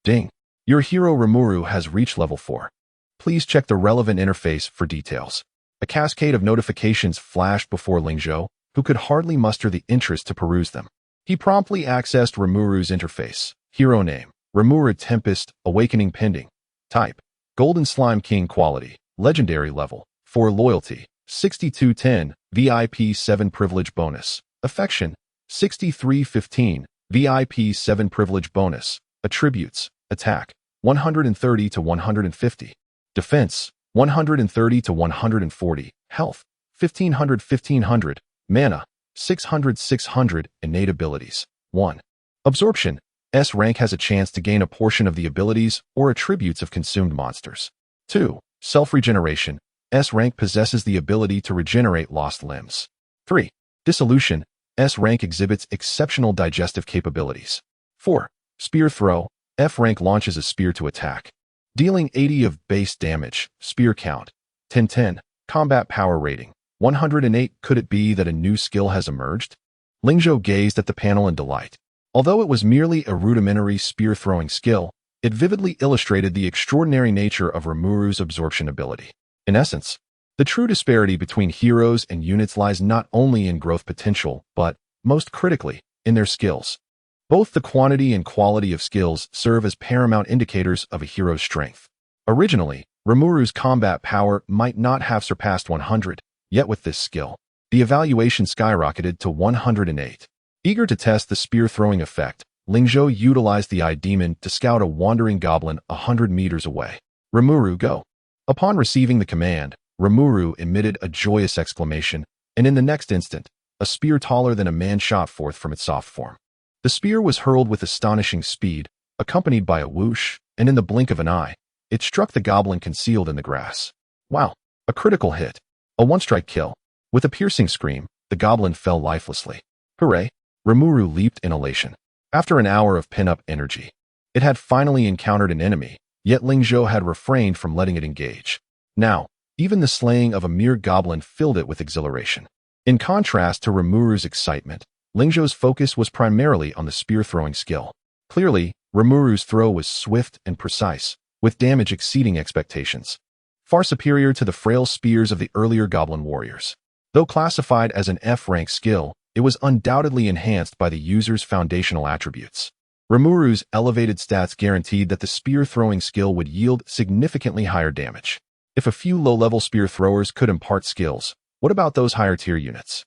Ding. Your hero Rimuru has reached level 4. Please check the relevant interface for details. A cascade of notifications flashed before Ling Zhou, who could hardly muster the interest to peruse them. He promptly accessed Rimuru's interface. Hero name: Rimuru Tempest, Awakening pending. Type: Golden Slime King quality. Legendary level: 4 loyalty, 6210, VIP 7 privilege bonus. Affection: 6315, VIP 7 privilege bonus. Attributes: Attack: 130 to 150. Defense: 130 to 140. Health: 1500. Mana: 600. Innate abilities: 1. Absorption: S rank has a chance to gain a portion of the abilities or attributes of consumed monsters. 2. Self-regeneration: S rank possesses the ability to regenerate lost limbs. 3. Dissolution: S rank exhibits exceptional digestive capabilities. 4. Spear throw: F rank launches a spear to attack, dealing 80 of base damage. Spear count: 10. Combat power rating: 108. Could it be that a new skill has emerged? Ling Zhou gazed at the panel in delight. Although it was merely a rudimentary spear-throwing skill, it vividly illustrated the extraordinary nature of Rimuru's absorption ability. In essence, the true disparity between heroes and units lies not only in growth potential, but, most critically, in their skills. Both the quantity and quality of skills serve as paramount indicators of a hero's strength. Originally, Rimuru's combat power might not have surpassed 100, yet with this skill, the evaluation skyrocketed to 108. Eager to test the spear-throwing effect, Ling Zhou utilized the Eye Demon to scout a wandering goblin 100 meters away. Rimuru, go! Upon receiving the command, Rimuru emitted a joyous exclamation, and in the next instant, a spear taller than a man shot forth from its soft form. The spear was hurled with astonishing speed, accompanied by a whoosh, and in the blink of an eye, it struck the goblin concealed in the grass. Wow! A critical hit. A one-strike kill. With a piercing scream, the goblin fell lifelessly. Hooray! Rimuru leaped in elation. After an hour of pent-up energy, it had finally encountered an enemy, yet Ling Zhou had refrained from letting it engage. Now, even the slaying of a mere goblin filled it with exhilaration. In contrast to Rimuru's excitement, Ling Zhou's focus was primarily on the spear-throwing skill. Clearly, Rimuru's throw was swift and precise, with damage exceeding expectations, far superior to the frail spears of the earlier goblin warriors. Though classified as an F-rank skill, it was undoubtedly enhanced by the user's foundational attributes. Rimuru's elevated stats guaranteed that the spear-throwing skill would yield significantly higher damage. If a few low-level spear throwers could impart skills, what about those higher-tier units?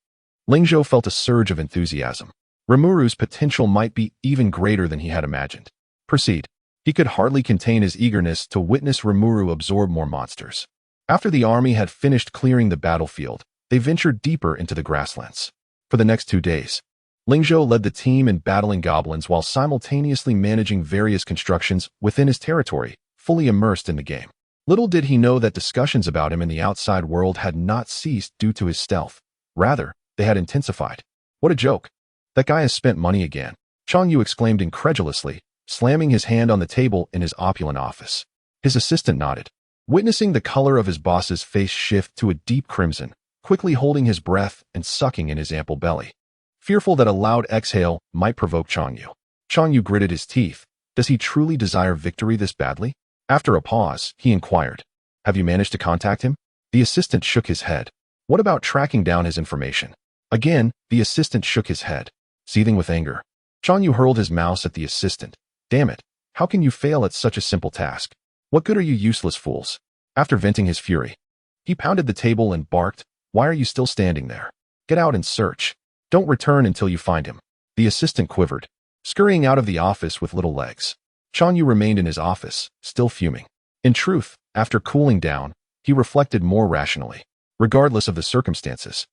Ling Zhou felt a surge of enthusiasm. Rimuru's potential might be even greater than he had imagined. Proceed. He could hardly contain his eagerness to witness Rimuru absorb more monsters. After the army had finished clearing the battlefield, they ventured deeper into the grasslands. For the next 2 days, Ling Zhou led the team in battling goblins while simultaneously managing various constructions within his territory, fully immersed in the game. Little did he know that discussions about him in the outside world had not ceased due to his stealth. Rather, they had intensified. What a joke. That guy has spent money again, Chang Yu exclaimed incredulously, slamming his hand on the table in his opulent office. His assistant nodded, witnessing the color of his boss's face shift to a deep crimson, quickly holding his breath and sucking in his ample belly, fearful that a loud exhale might provoke Chang Yu. Chang Yu gritted his teeth. Does he truly desire victory this badly? After a pause, he inquired, "Have you managed to contact him?" The assistant shook his head. "What about tracking down his information?" Again, the assistant shook his head, seething with anger. Chang Yu hurled his mouse at the assistant. "Damn it, how can you fail at such a simple task? What good are you useless fools?" After venting his fury, he pounded the table and barked, "Why are you still standing there? Get out and search. Don't return until you find him." The assistant quivered, scurrying out of the office with little legs. Chang Yu remained in his office, still fuming. In truth, after cooling down, he reflected more rationally. Regardless of the circumstances,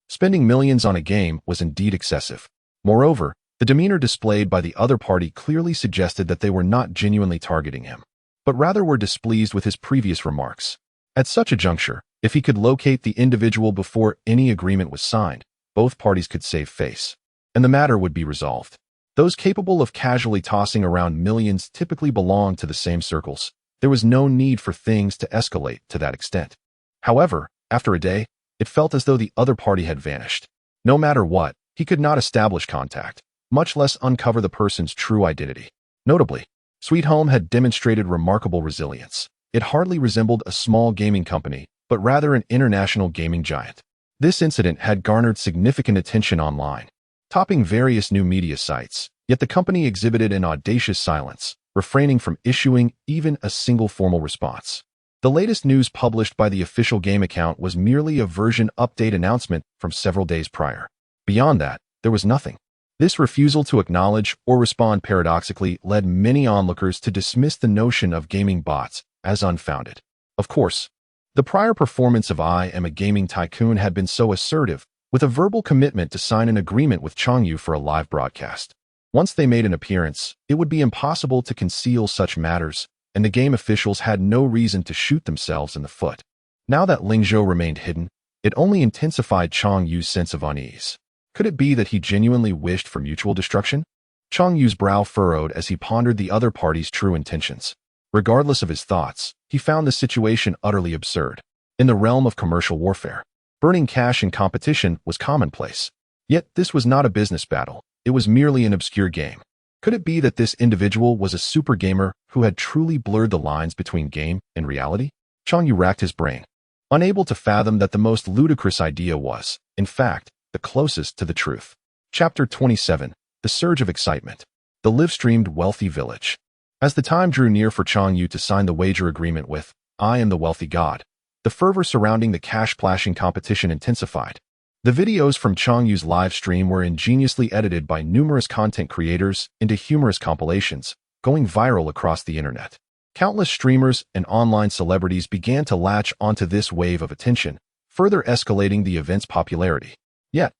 spending millions on a game was indeed excessive. Moreover, the demeanor displayed by the other party clearly suggested that they were not genuinely targeting him, but rather were displeased with his previous remarks. At such a juncture, if he could locate the individual before any agreement was signed, both parties could save face, and the matter would be resolved. Those capable of casually tossing around millions typically belonged to the same circles. There was no need for things to escalate to that extent. However, after a day, it felt as though the other party had vanished. No matter what, he could not establish contact, much less uncover the person's true identity. Notably, Sweet Home had demonstrated remarkable resilience. It hardly resembled a small gaming company, but rather an international gaming giant. This incident had garnered significant attention online, topping various new media sites, yet the company exhibited an audacious silence, refraining from issuing even a single formal response. The latest news published by the official game account was merely a version update announcement from several days prior. Beyond that, there was nothing. This refusal to acknowledge or respond paradoxically led many onlookers to dismiss the notion of gaming bots as unfounded. Of course, the prior performance of I Am a Gaming Tycoon had been so assertive, with a verbal commitment to sign an agreement with Changyu for a live broadcast. Once they made an appearance, it would be impossible to conceal such matters, and the game officials had no reason to shoot themselves in the foot. Now that Ling Zhou remained hidden, it only intensified Changyu's sense of unease. Could it be that he genuinely wished for mutual destruction? Changyu's brow furrowed as he pondered the other party's true intentions. Regardless of his thoughts, he found the situation utterly absurd. In the realm of commercial warfare, burning cash in competition was commonplace. Yet this was not a business battle. It was merely an obscure game. Could it be that this individual was a super gamer who had truly blurred the lines between game and reality? Changyu racked his brain, unable to fathom that the most ludicrous idea was, in fact, the closest to the truth. Chapter 27. The Surge of Excitement. The live-streamed Wealthy Village. As the time drew near for Changyu to sign the wager agreement with I Am the Wealthy God, the fervor surrounding the cash-splashing competition intensified. The videos from Changyu's live stream were ingeniously edited by numerous content creators into humorous compilations, going viral across the internet. Countless streamers and online celebrities began to latch onto this wave of attention, further escalating the event's popularity. Yet,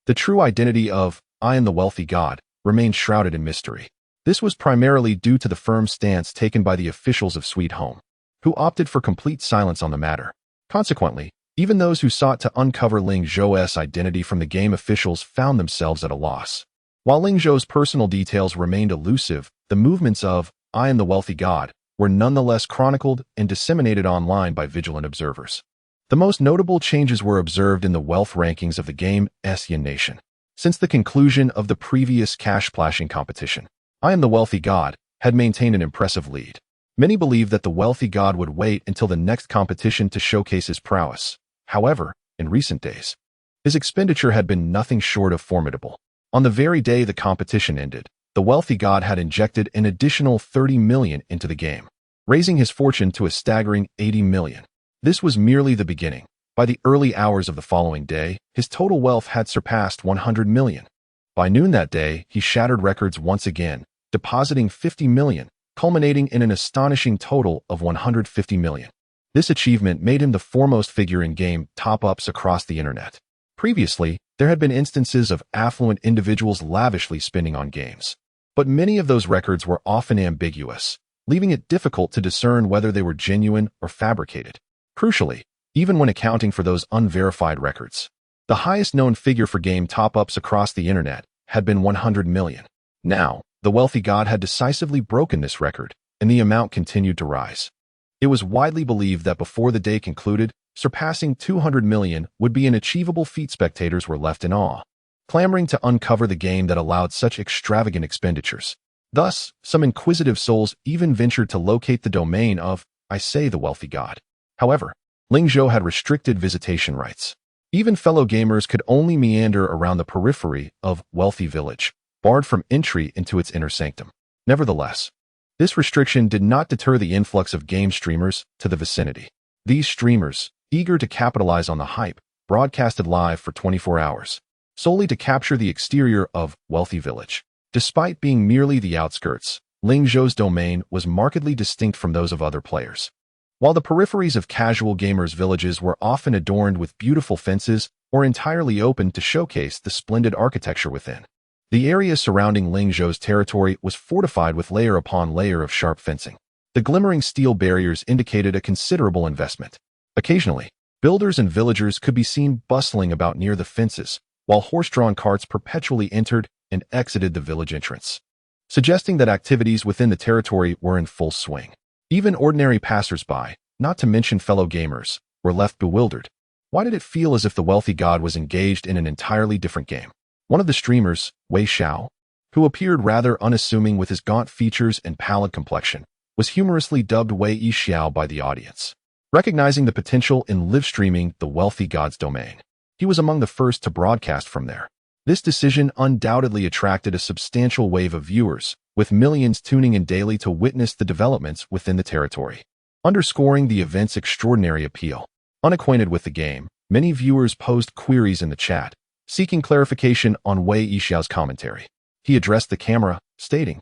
the true identity of I Am the Wealthy God remained shrouded in mystery. This was primarily due to the firm stance taken by the officials of Sweet Home, who opted for complete silence on the matter. Consequently, even those who sought to uncover Ling Zhou's identity from the game officials found themselves at a loss. While Ling Zhou's personal details remained elusive, the movements of I Am the Wealthy God were nonetheless chronicled and disseminated online by vigilant observers. The most notable changes were observed in the wealth rankings of the game's Yen nation. Since the conclusion of the previous cash-splashing competition, I Am the Wealthy God had maintained an impressive lead. Many believed that the Wealthy God would wait until the next competition to showcase his prowess. However, in recent days, his expenditure had been nothing short of formidable. On the very day the competition ended, the Wealthy God had injected an additional 30 million into the game, raising his fortune to a staggering 80 million. This was merely the beginning. By the early hours of the following day, his total wealth had surpassed 100 million. By noon that day, he shattered records once again, depositing 50 million, culminating in an astonishing total of 150 million. This achievement made him the foremost figure in game top-ups across the internet. Previously, there had been instances of affluent individuals lavishly spending on games, but many of those records were often ambiguous, leaving it difficult to discern whether they were genuine or fabricated. Crucially, even when accounting for those unverified records, the highest-known figure for game top-ups across the internet had been 100 million. Now, the Wealthy God had decisively broken this record, and the amount continued to rise. It was widely believed that before the day concluded, surpassing 200 million would be an achievable feat. Spectators were left in awe, clamoring to uncover the game that allowed such extravagant expenditures. Thus, some inquisitive souls even ventured to locate the domain of I Say the Wealthy God. However, Ling Zhou had restricted visitation rights. Even fellow gamers could only meander around the periphery of Wealthy Village, barred from entry into its inner sanctum. Nevertheless, this restriction did not deter the influx of game streamers to the vicinity. These streamers, eager to capitalize on the hype, broadcasted live for 24 hours, solely to capture the exterior of Wealthy Village. Despite being merely the outskirts, Ling Zhou's domain was markedly distinct from those of other players. While the peripheries of casual gamers' villages were often adorned with beautiful fences or entirely open to showcase the splendid architecture within, the area surrounding Ling Zhou's territory was fortified with layer upon layer of sharp fencing. The glimmering steel barriers indicated a considerable investment. Occasionally, builders and villagers could be seen bustling about near the fences, while horse-drawn carts perpetually entered and exited the village entrance, suggesting that activities within the territory were in full swing. Even ordinary passers-by, not to mention fellow gamers, were left bewildered. Why did it feel as if the wealthy god was engaged in an entirely different game? One of the streamers, Wei Xiao, who appeared rather unassuming with his gaunt features and pallid complexion, was humorously dubbed Wei Xiao by the audience. Recognizing the potential in live streaming the wealthy god's domain, he was among the first to broadcast from there. This decision undoubtedly attracted a substantial wave of viewers, with millions tuning in daily to witness the developments within the territory, underscoring the event's extraordinary appeal. Unacquainted with the game, many viewers posed queries in the chat, seeking clarification on Wei Xiao's commentary. He addressed the camera, stating,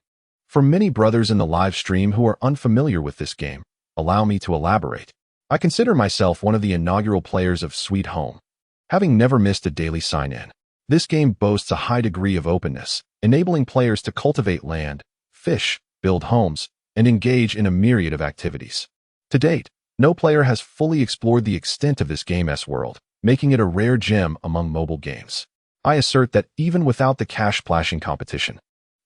"For many brothers in the live stream who are unfamiliar with this game, allow me to elaborate. I consider myself one of the inaugural players of Sweet Home, having never missed a daily sign-in. This game boasts a high degree of openness, enabling players to cultivate land, fish, build homes, and engage in a myriad of activities. To date, no player has fully explored the extent of this game's world, making it a rare gem among mobile games. I assert that even without the cash-splashing competition,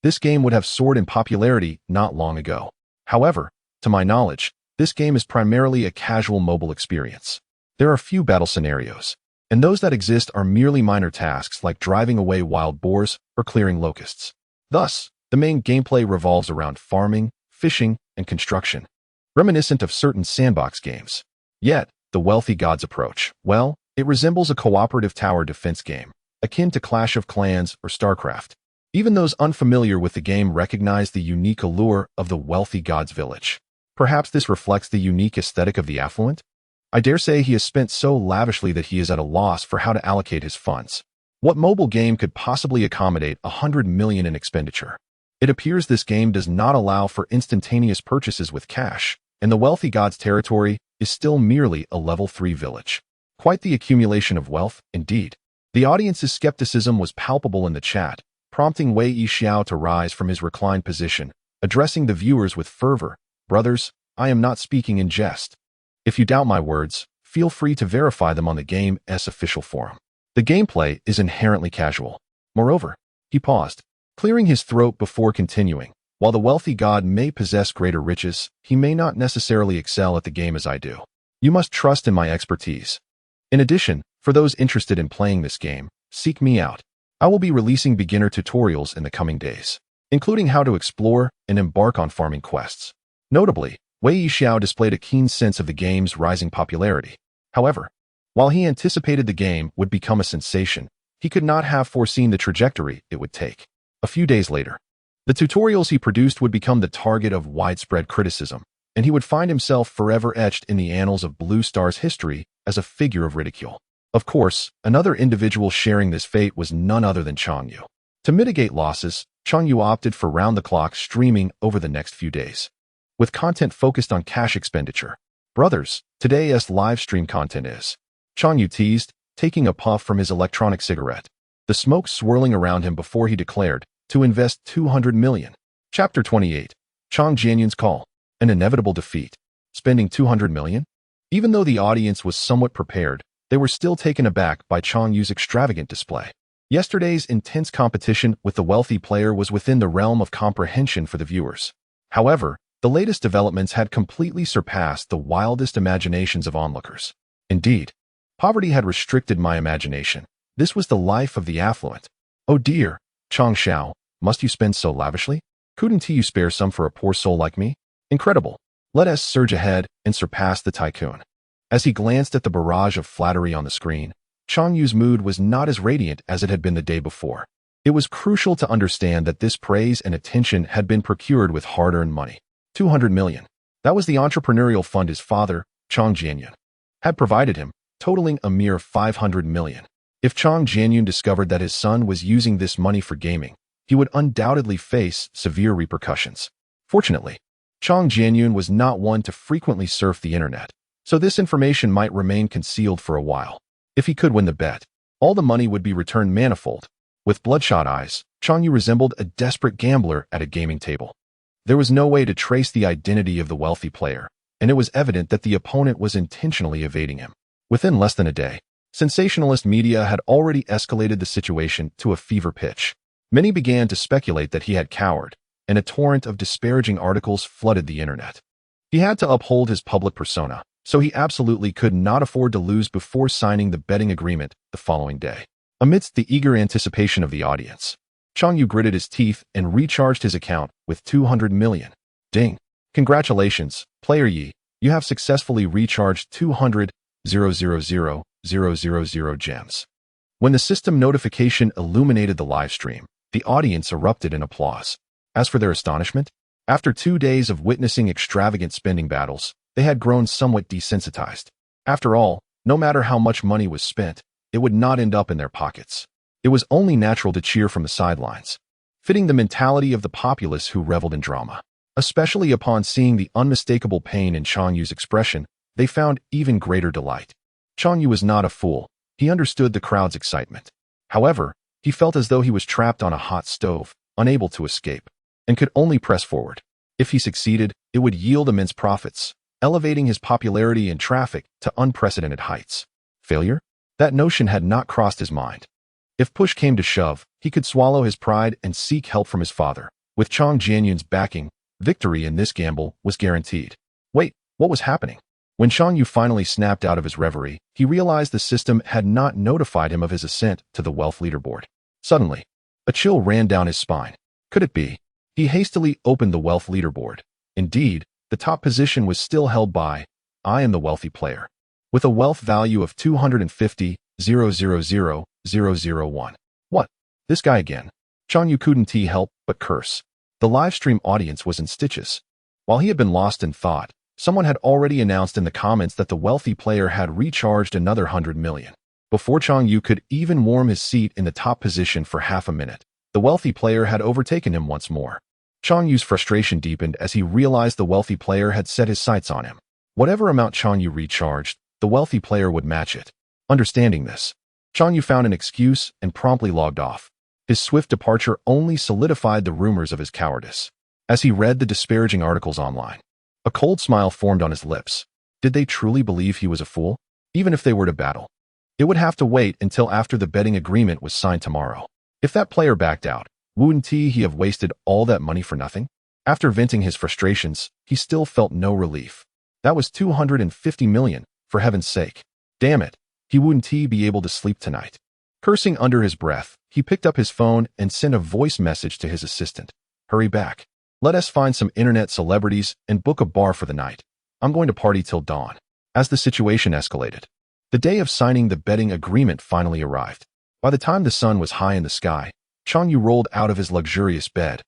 this game would have soared in popularity not long ago. However, to my knowledge, this game is primarily a casual mobile experience. There are few battle scenarios, and those that exist are merely minor tasks like driving away wild boars or clearing locusts. Thus, the main gameplay revolves around farming, fishing, and construction, reminiscent of certain sandbox games. Yet, the wealthy god's approach, well, it resembles a cooperative tower defense game, akin to Clash of Clans or StarCraft. Even those unfamiliar with the game recognize the unique allure of the wealthy god's village. Perhaps this reflects the unique aesthetic of the affluent? I dare say he has spent so lavishly that he is at a loss for how to allocate his funds. What mobile game could possibly accommodate 100 million in expenditure? It appears this game does not allow for instantaneous purchases with cash, and the wealthy god's territory is still merely a level 3 village. Quite the accumulation of wealth, indeed. The audience's skepticism was palpable in the chat, prompting Wei Xiao to rise from his reclined position, addressing the viewers with fervor. "Brothers, I am not speaking in jest. If you doubt my words, feel free to verify them on the game's official forum. The gameplay is inherently casual. Moreover," he paused, clearing his throat before continuing, "while the wealthy god may possess greater riches, he may not necessarily excel at the game as I do. You must trust in my expertise. In addition, for those interested in playing this game, seek me out. I will be releasing beginner tutorials in the coming days, including how to explore and embark on farming quests." Notably, Wei Xiao displayed a keen sense of the game's rising popularity. However, while he anticipated the game would become a sensation, he could not have foreseen the trajectory it would take. A few days later, the tutorials he produced would become the target of widespread criticism, and he would find himself forever etched in the annals of Blue Star's history as a figure of ridicule. Of course, another individual sharing this fate was none other than Chang Yu. To mitigate losses, Chang Yu opted for round-the-clock streaming over the next few days, with content focused on cash expenditure. "Brothers, today's live stream content is," Chang Yu teased, taking a puff from his electronic cigarette, the smoke swirling around him before he declared, "to invest 200 million. Chapter 28. Chang Jianyun's Call. An inevitable defeat. Spending 200 million? Even though the audience was somewhat prepared, they were still taken aback by Chang Yu's extravagant display. Yesterday's intense competition with the wealthy player was within the realm of comprehension for the viewers. However, the latest developments had completely surpassed the wildest imaginations of onlookers. Indeed, poverty had restricted my imagination. This was the life of the affluent. "Oh dear, Chang Xiao, must you spend so lavishly? Couldn't you spare some for a poor soul like me? Incredible. Let us surge ahead and surpass the tycoon." As he glanced at the barrage of flattery on the screen, Chang Yu's mood was not as radiant as it had been the day before. It was crucial to understand that this praise and attention had been procured with hard-earned money. 200 million. That was the entrepreneurial fund his father, Chang Jianyun, had provided him, totaling a mere 500 million. If Chang Jianyun discovered that his son was using this money for gaming, he would undoubtedly face severe repercussions. Fortunately, Chang Jianyun was not one to frequently surf the internet, so this information might remain concealed for a while. If he could win the bet, all the money would be returned manifold. With bloodshot eyes, Chang Yu resembled a desperate gambler at a gaming table. There was no way to trace the identity of the wealthy player, and it was evident that the opponent was intentionally evading him. Within less than a day, sensationalist media had already escalated the situation to a fever pitch. Many began to speculate that he had cowered, and a torrent of disparaging articles flooded the internet. He had to uphold his public persona, so he absolutely could not afford to lose before signing the betting agreement the following day. Amidst the eager anticipation of the audience, Chang Yu gritted his teeth and recharged his account with 200 million. Ding! Congratulations, player Yi, you have successfully recharged 200,000,000 gems. When the system notification illuminated the live stream, the audience erupted in applause. As for their astonishment, after 2 days of witnessing extravagant spending battles, they had grown somewhat desensitized. After all, no matter how much money was spent, it would not end up in their pockets. It was only natural to cheer from the sidelines, fitting the mentality of the populace who reveled in drama. Especially upon seeing the unmistakable pain in Chang Yu's expression, they found even greater delight. Chang Yu was not a fool. He understood the crowd's excitement. However, he felt as though he was trapped on a hot stove, unable to escape, and could only press forward. If he succeeded, it would yield immense profits, elevating his popularity and traffic to unprecedented heights. Failure? That notion had not crossed his mind. If push came to shove, he could swallow his pride and seek help from his father. With Chang Jianyun's backing, victory in this gamble was guaranteed. Wait, what was happening? When Chang Yu finally snapped out of his reverie, he realized the system had not notified him of his ascent to the wealth leaderboard. Suddenly, a chill ran down his spine. Could it be? He hastily opened the wealth leaderboard. Indeed, the top position was still held by I am the wealthy player, with a wealth value of 250,000,001. What? This guy again? Chang Yu couldn't help but curse. The live stream audience was in stitches. While he had been lost in thought, someone had already announced in the comments that the wealthy player had recharged another 100 million. Before Chang Yu could even warm his seat in the top position for half a minute, the wealthy player had overtaken him once more. Chang Yu's frustration deepened as he realized the wealthy player had set his sights on him. Whatever amount Chang Yu recharged, the wealthy player would match it. Understanding this, Chang Yu found an excuse and promptly logged off. His swift departure only solidified the rumors of his cowardice. As he read the disparaging articles online, a cold smile formed on his lips. Did they truly believe he was a fool? Even if they were to battle, it would have to wait until after the betting agreement was signed tomorrow. If that player backed out, wouldn't he have wasted all that money for nothing? After venting his frustrations, he still felt no relief. That was 250 million, for heaven's sake. Damn it, he wouldn't be able to sleep tonight. Cursing under his breath, he picked up his phone and sent a voice message to his assistant. Hurry back. Let us find some internet celebrities and book a bar for the night. I'm going to party till dawn. As the situation escalated, the day of signing the betting agreement finally arrived. By the time the sun was high in the sky, Chang Yu rolled out of his luxurious bed,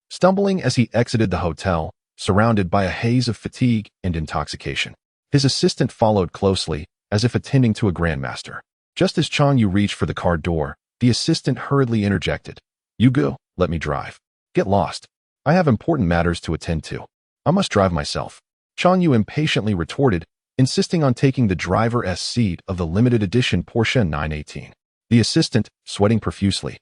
stumbling as he exited the hotel, surrounded by a haze of fatigue and intoxication. His assistant followed closely, as if attending to a grandmaster. Just as Chang Yu reached for the car door, the assistant hurriedly interjected. You go, let me drive. Get lost. I have important matters to attend to. I must drive myself. Chang Yu impatiently retorted, insisting on taking the driver's seat of the limited edition Porsche 918. The assistant, sweating profusely,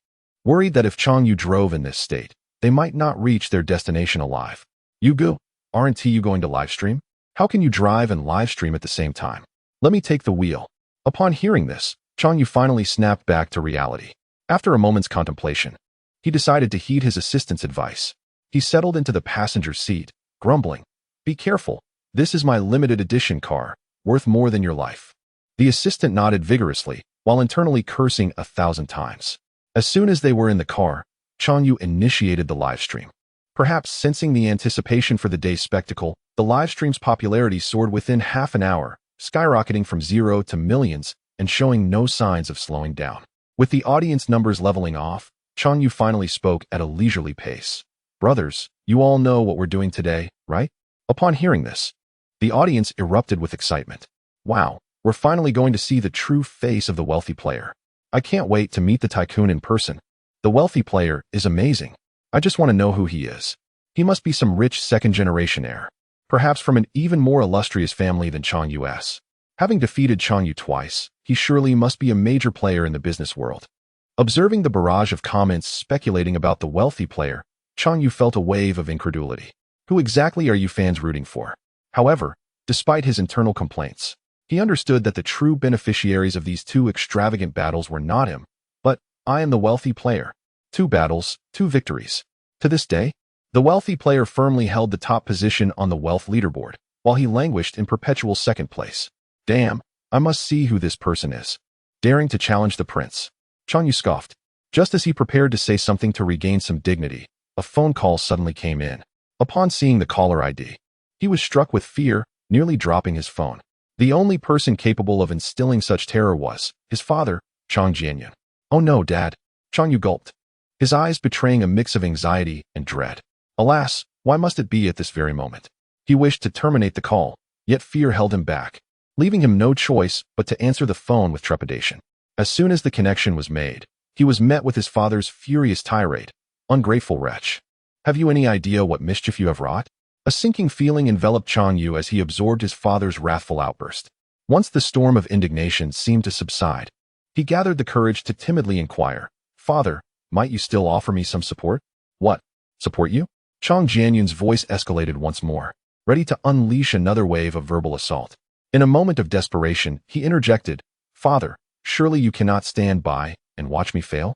worried that if Chang Yu drove in this state, they might not reach their destination alive. You go, aren't you going to livestream? How can you drive and livestream at the same time? Let me take the wheel. Upon hearing this, Chang Yu finally snapped back to reality. After a moment's contemplation, he decided to heed his assistant's advice. He settled into the passenger seat, grumbling, Be careful, this is my limited edition car, worth more than your life. The assistant nodded vigorously, while internally cursing 1,000 times. As soon as they were in the car, Chang Yu initiated the livestream. Perhaps sensing the anticipation for the day's spectacle, the livestream's popularity soared within half an hour, skyrocketing from 0 to millions and showing no signs of slowing down. With the audience numbers leveling off, Chang Yu finally spoke at a leisurely pace. Brothers, you all know what we're doing today, right? Upon hearing this, the audience erupted with excitement. Wow, we're finally going to see the true face of the wealthy player. I can't wait to meet the tycoon in person. The wealthy player is amazing. I just want to know who he is. He must be some rich second-generation heir, perhaps from an even more illustrious family than Chang Yu's. Having defeated Chang Yu twice, he surely must be a major player in the business world. Observing the barrage of comments speculating about the wealthy player, Chang Yu felt a wave of incredulity. Who exactly are you fans rooting for? However, despite his internal complaints, he understood that the true beneficiaries of these two extravagant battles were not him, but I am the wealthy player. 2 battles, 2 victories. To this day, the wealthy player firmly held the top position on the wealth leaderboard, while he languished in perpetual second place. Damn, I must see who this person is. Daring to challenge the prince. Chang Yu scoffed. Just as he prepared to say something to regain some dignity, a phone call suddenly came in. Upon seeing the caller ID, he was struck with fear, nearly dropping his phone. The only person capable of instilling such terror was his father, Chang Jianyun. Oh no, Dad. Chang Yu gulped, his eyes betraying a mix of anxiety and dread. Alas, why must it be at this very moment? He wished to terminate the call, yet fear held him back, leaving him no choice but to answer the phone with trepidation. As soon as the connection was made, he was met with his father's furious tirade. Ungrateful wretch. Have you any idea what mischief you have wrought? A sinking feeling enveloped Chang Yu as he absorbed his father's wrathful outburst. Once the storm of indignation seemed to subside, he gathered the courage to timidly inquire, Father, might you still offer me some support? What? Support you? Chang Jianyun's voice escalated once more, ready to unleash another wave of verbal assault. In a moment of desperation, he interjected, Father, surely you cannot stand by and watch me fail?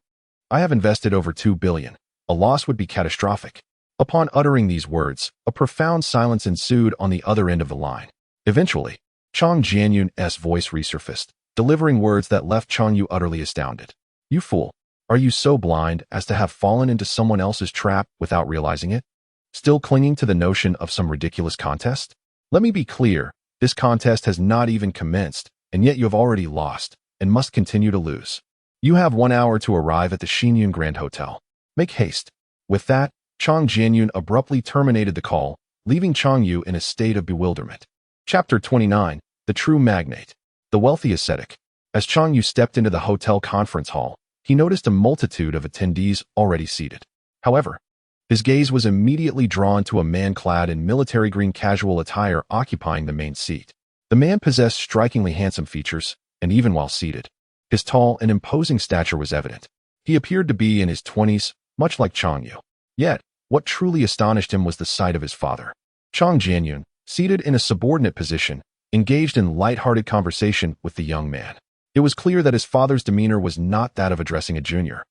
I have invested over 2 billion. A loss would be catastrophic. Upon uttering these words, a profound silence ensued on the other end of the line. Eventually, Chang Jianyun's voice resurfaced, delivering words that left Chang Yu utterly astounded. You fool! Are you so blind as to have fallen into someone else's trap without realizing it? Still clinging to the notion of some ridiculous contest? Let me be clear, this contest has not even commenced, and yet you have already lost, and must continue to lose. You have 1 hour to arrive at the Xinyun Grand Hotel. Make haste. With that, Chang Jianyun abruptly terminated the call, leaving Chang Yu in a state of bewilderment. Chapter 29, The True Magnate. The Wealthy Ascetic. As Chang Yu stepped into the hotel conference hall, he noticed a multitude of attendees already seated. However, his gaze was immediately drawn to a man clad in military green casual attire occupying the main seat. The man possessed strikingly handsome features, and even while seated, his tall and imposing stature was evident. He appeared to be in his 20s, much like Chang Yu. Yet, what truly astonished him was the sight of his father. Chang Jianyun, seated in a subordinate position, engaged in light-hearted conversation with the young man. It was clear that his father's demeanor was not that of addressing a junior,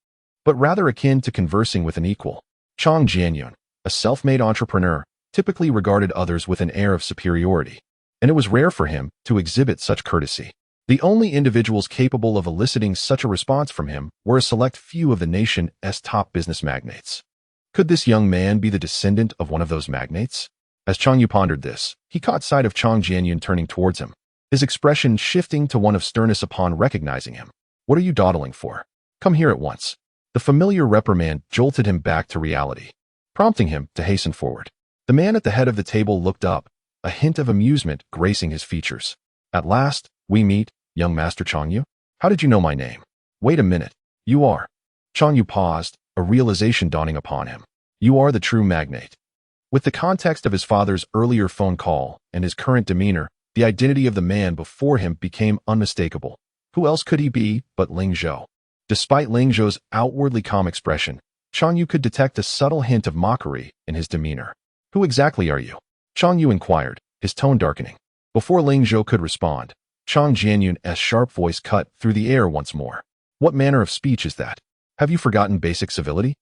but rather akin to conversing with an equal. Chang Jianyun, a self-made entrepreneur, typically regarded others with an air of superiority, and it was rare for him to exhibit such courtesy. The only individuals capable of eliciting such a response from him were a select few of the nation's top business magnates. Could this young man be the descendant of one of those magnates? As Chang Yu pondered this, he caught sight of Chang Jianyun turning towards him, his expression shifting to one of sternness upon recognizing him. What are you dawdling for? Come here at once. The familiar reprimand jolted him back to reality, prompting him to hasten forward. The man at the head of the table looked up, a hint of amusement gracing his features. At last, we meet, young Master Chang Yu? How did you know my name? Wait a minute. You are. Chang Yu paused, a realization dawning upon him. You are the true magnate. With the context of his father's earlier phone call and his current demeanor, the identity of the man before him became unmistakable. Who else could he be but Ling Zhou? Despite Ling Zhou's outwardly calm expression, Chang Yu could detect a subtle hint of mockery in his demeanor. Who exactly are you? Chang Yu inquired, his tone darkening. Before Ling Zhou could respond, Chang Jianyun's sharp voice cut through the air once more. What manner of speech is that? Have you forgotten basic civility?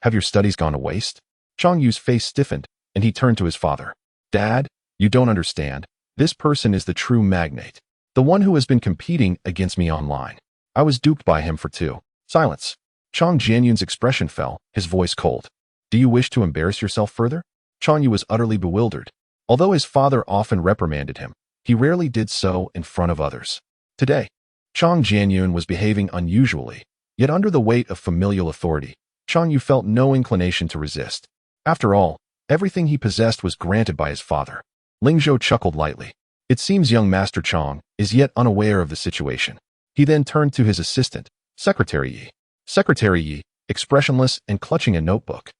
Have your studies gone to waste? Chang Yu's face stiffened, and he turned to his father. Dad, you don't understand. This person is the true magnate. The one who has been competing against me online. I was duped by him for 2. Silence. Chang Jianyun's expression fell, his voice cold. Do you wish to embarrass yourself further? Chang Yu was utterly bewildered. Although his father often reprimanded him, he rarely did so in front of others. Today, Chang Jianyun was behaving unusually, yet under the weight of familial authority, Chang Yu felt no inclination to resist. After all, everything he possessed was granted by his father. Ling Zhou chuckled lightly. It seems young Master Chang is yet unaware of the situation. He then turned to his assistant, Secretary Yi. Secretary Yi, expressionless and clutching a notebook,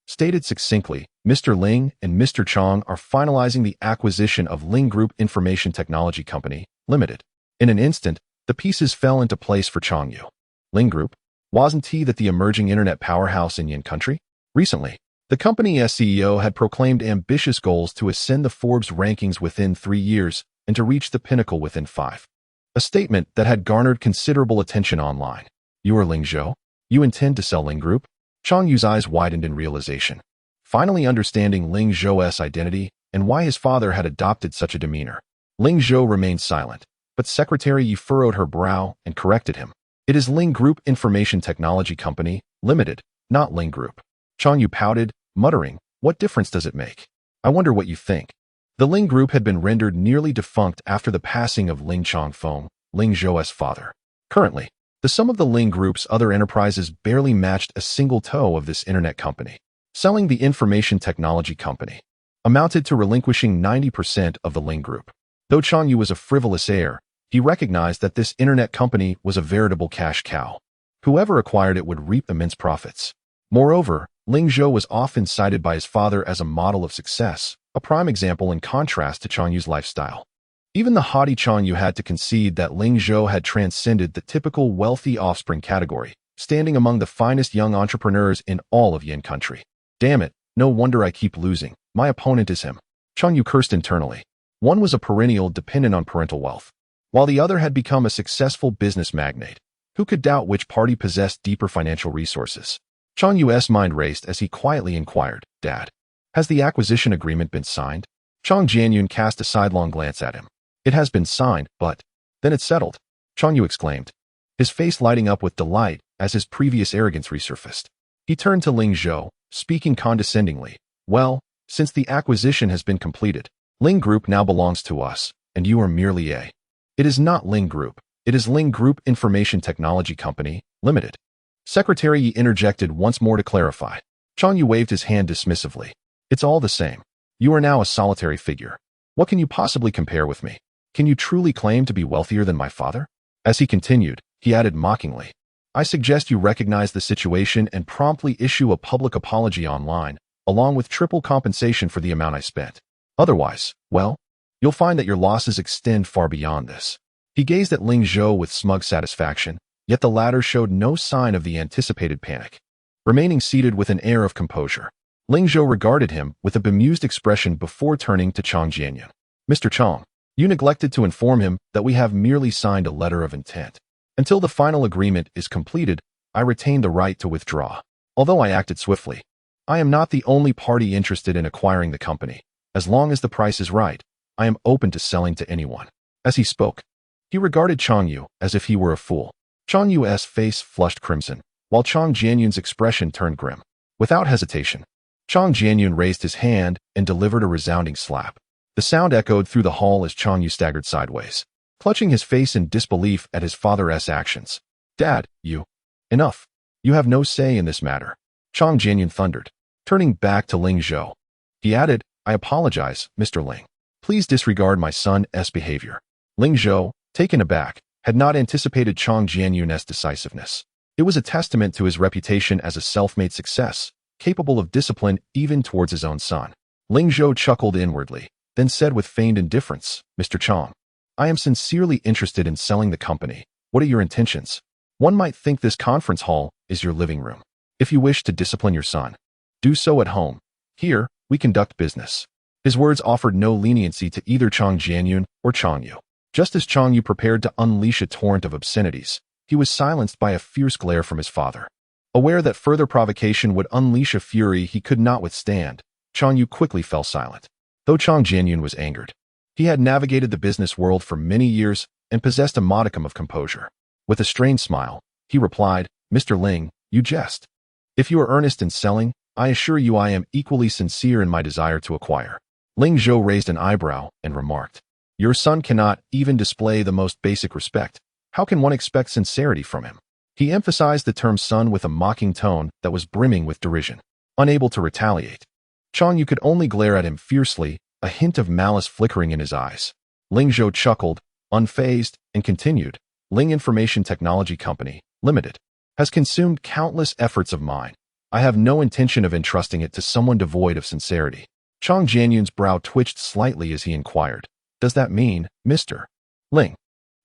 stated succinctly, Mr. Ling and Mr. Chang are finalizing the acquisition of Ling Group Information Technology Company, Limited. In an instant, the pieces fell into place for Chang Yu. Ling Group? Wasn't he that the emerging internet powerhouse in Yin country? Recently, the company's CEO had proclaimed ambitious goals to ascend the Forbes rankings within 3 years and to reach the pinnacle within 5. A statement that had garnered considerable attention online. You are Ling Zhou? You intend to sell Ling Group? Chang Yu's eyes widened in realization, finally understanding Ling Zhou's identity and why his father had adopted such a demeanor. Ling Zhou remained silent, but Secretary Yi furrowed her brow and corrected him. It is Ling Group Information Technology Company, Limited, not Ling Group. Chang Yu pouted, muttering, "What difference does it make? I wonder what you think." The Ling Group had been rendered nearly defunct after the passing of Ling Chongfeng, Ling Zhou's father. Currently, the sum of the Ling Group's other enterprises barely matched a single toe of this internet company. Selling the information technology company amounted to relinquishing 90% of the Ling Group. Though Chang Yu was a frivolous heir, he recognized that this internet company was a veritable cash cow. Whoever acquired it would reap immense profits. Moreover, Ling Zhou was often cited by his father as a model of success, a prime example in contrast to Chang Yu's lifestyle. Even the haughty Chang Yu had to concede that Ling Zhou had transcended the typical wealthy offspring category, standing among the finest young entrepreneurs in all of Yin country. Damn it, no wonder I keep losing. My opponent is him. Chang Yu cursed internally. One was a perennial dependent on parental wealth, while the other had become a successful business magnate. Who could doubt which party possessed deeper financial resources? Chang Yu's mind raced as he quietly inquired, "Dad, has the acquisition agreement been signed?" Chang Jianyun cast a sidelong glance at him. "It has been signed, but then it's settled," Chang Yu exclaimed, his face lighting up with delight as his previous arrogance resurfaced. He turned to Ling Zhou, speaking condescendingly. "Well, since the acquisition has been completed, Ling Group now belongs to us, and you are merely a..." "It is not Ling Group. It is Ling Group Information Technology Company, Limited." Secretary Yi interjected once more to clarify. Chang Yu waved his hand dismissively. "It's all the same. You are now a solitary figure. What can you possibly compare with me? Can you truly claim to be wealthier than my father?" As he continued, he added mockingly, "I suggest you recognize the situation and promptly issue a public apology online, along with triple compensation for the amount I spent. Otherwise, well, you'll find that your losses extend far beyond this." He gazed at Ling Zhou with smug satisfaction, yet the latter showed no sign of the anticipated panic. Remaining seated with an air of composure, Ling Zhou regarded him with a bemused expression before turning to Chang Jianyun. "Mr. Chang, you neglected to inform him that we have merely signed a letter of intent. Until the final agreement is completed, I retain the right to withdraw. Although I acted swiftly, I am not the only party interested in acquiring the company. As long as the price is right, I am open to selling to anyone." As he spoke, he regarded Chang Yu as if he were a fool. Chang Yu's face flushed crimson, while Chang Jianyun's expression turned grim. Without hesitation, Chang Jianyun raised his hand and delivered a resounding slap. The sound echoed through the hall as Chang Yu staggered sideways, clutching his face in disbelief at his father's actions. "Dad, you..." "Enough. You have no say in this matter," Chang Jianyun thundered, turning back to Ling Zhou. He added, "I apologize, Mr. Ling. Please disregard my son's behavior." Ling Zhou, taken aback, had not anticipated Chang Jianyun's decisiveness. It was a testament to his reputation as a self-made success, capable of discipline even towards his own son. Ling Zhou chuckled inwardly, then said with feigned indifference, "Mr. Chang, I am sincerely interested in selling the company. What are your intentions? One might think this conference hall is your living room. If you wish to discipline your son, do so at home. Here, we conduct business." His words offered no leniency to either Chang Jianyun or Chang Yu. Just as Chang Yu prepared to unleash a torrent of obscenities, he was silenced by a fierce glare from his father. Aware that further provocation would unleash a fury he could not withstand, Chang Yu quickly fell silent. Though Chang Jianyun was angered, he had navigated the business world for many years and possessed a modicum of composure. With a strained smile, he replied, "Mr. Ling, you jest. If you are earnest in selling, I assure you I am equally sincere in my desire to acquire." Ling Zhou raised an eyebrow and remarked, "Your son cannot even display the most basic respect. How can one expect sincerity from him?" He emphasized the term son with a mocking tone that was brimming with derision. Unable to retaliate, Chang Yu could only glare at him fiercely, a hint of malice flickering in his eyes. Ling Zhou chuckled, unfazed, and continued, "Ling Information Technology Company, Limited, has consumed countless efforts of mine. I have no intention of entrusting it to someone devoid of sincerity." Chang Jianyun's brow twitched slightly as he inquired, "Does that mean, Mr. Ling?"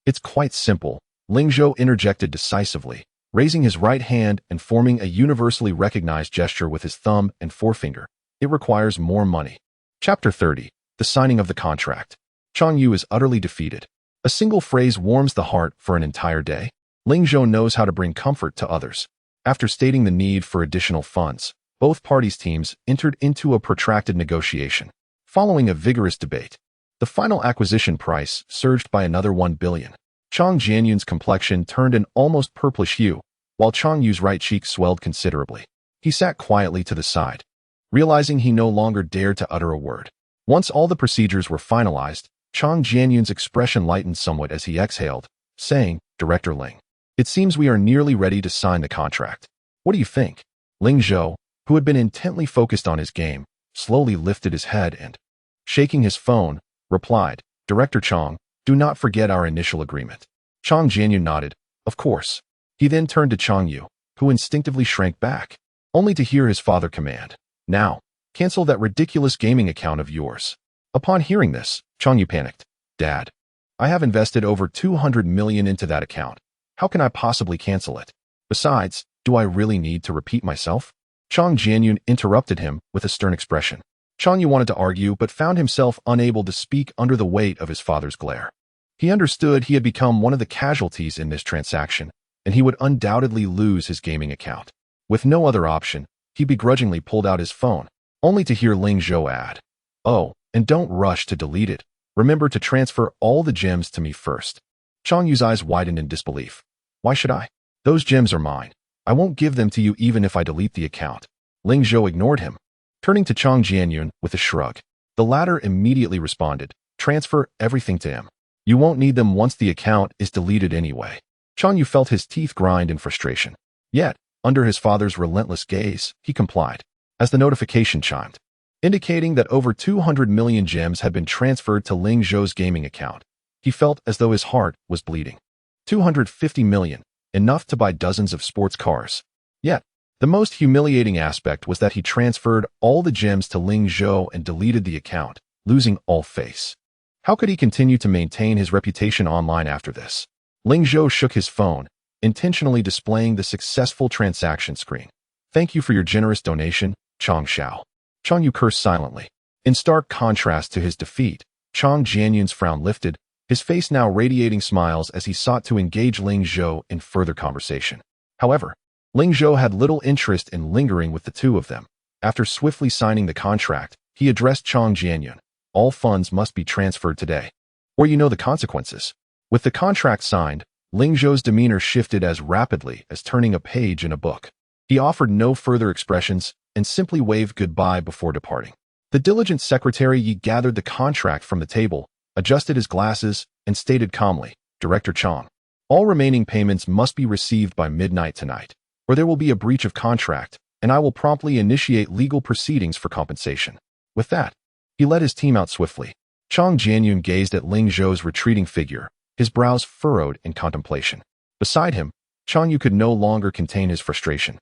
"It's quite simple," Ling Zhou interjected decisively, raising his right hand and forming a universally recognized gesture with his thumb and forefinger. "It requires more money." Chapter 30. The signing of the contract. Chang Yu is utterly defeated. A single phrase warms the heart for an entire day. Ling Zhou knows how to bring comfort to others. After stating the need for additional funds, both parties' teams entered into a protracted negotiation. Following a vigorous debate, the final acquisition price surged by another 1 billion. Chang Jianyun's complexion turned an almost purplish hue, while Chang Yu's right cheek swelled considerably. He sat quietly to the side, realizing he no longer dared to utter a word. Once all the procedures were finalized, Chang Jianyun's expression lightened somewhat as he exhaled, saying, "Director Ling, it seems we are nearly ready to sign the contract. What do you think?" Ling Zhou, who had been intently focused on his game, slowly lifted his head and, shaking his phone, replied, "Director Chang, do not forget our initial agreement." Chang Jianyun nodded, "Of course." He then turned to Chang Yu, who instinctively shrank back, only to hear his father command, "Now, cancel that ridiculous gaming account of yours." Upon hearing this, Chang Yu panicked. "Dad, I have invested over 200 million into that account. How can I possibly cancel it? Besides, do I really need to repeat myself?" Chang Jianyun interrupted him with a stern expression. Chang Yu wanted to argue but found himself unable to speak under the weight of his father's glare. He understood he had become one of the casualties in this transaction, and he would undoubtedly lose his gaming account. With no other option, he begrudgingly pulled out his phone, only to hear Ling Zhou add, "Oh, and don't rush to delete it. Remember to transfer all the gems to me first." Chang Yu's eyes widened in disbelief. "Why should I? Those gems are mine. I won't give them to you even if I delete the account." Ling Zhou ignored him, turning to Chang Jianyun with a shrug. The latter immediately responded, "Transfer everything to him. You won't need them once the account is deleted anyway." Chang Yu felt his teeth grind in frustration. Yet, under his father's relentless gaze, he complied, as the notification chimed, indicating that over 200 million gems had been transferred to Ling Zhou's gaming account. He felt as though his heart was bleeding. 250 million, enough to buy dozens of sports cars. Yet, the most humiliating aspect was that he transferred all the gems to Ling Zhou and deleted the account, losing all face. How could he continue to maintain his reputation online after this? Ling Zhou shook his phone, intentionally displaying the successful transaction screen. "Thank you for your generous donation, Chang Xiao." Chang Yu cursed silently. In stark contrast to his defeat, Chang Jianyun's frown lifted, his face now radiating smiles as he sought to engage Ling Zhou in further conversation. However, Ling Zhou had little interest in lingering with the two of them. After swiftly signing the contract, he addressed Chang Jianyun. "All funds must be transferred today, or you know the consequences." With the contract signed, Ling Zhou's demeanor shifted as rapidly as turning a page in a book. He offered no further expressions and simply waved goodbye before departing. The diligent secretary gathered the contract from the table, adjusted his glasses, and stated calmly, "Director Chang, all remaining payments must be received by midnight tonight, or there will be a breach of contract, and I will promptly initiate legal proceedings for compensation." With that, he led his team out swiftly. Chang Jianyun gazed at Ling Zhou's retreating figure, his brows furrowed in contemplation. Beside him, Chang Yu could no longer contain his frustration,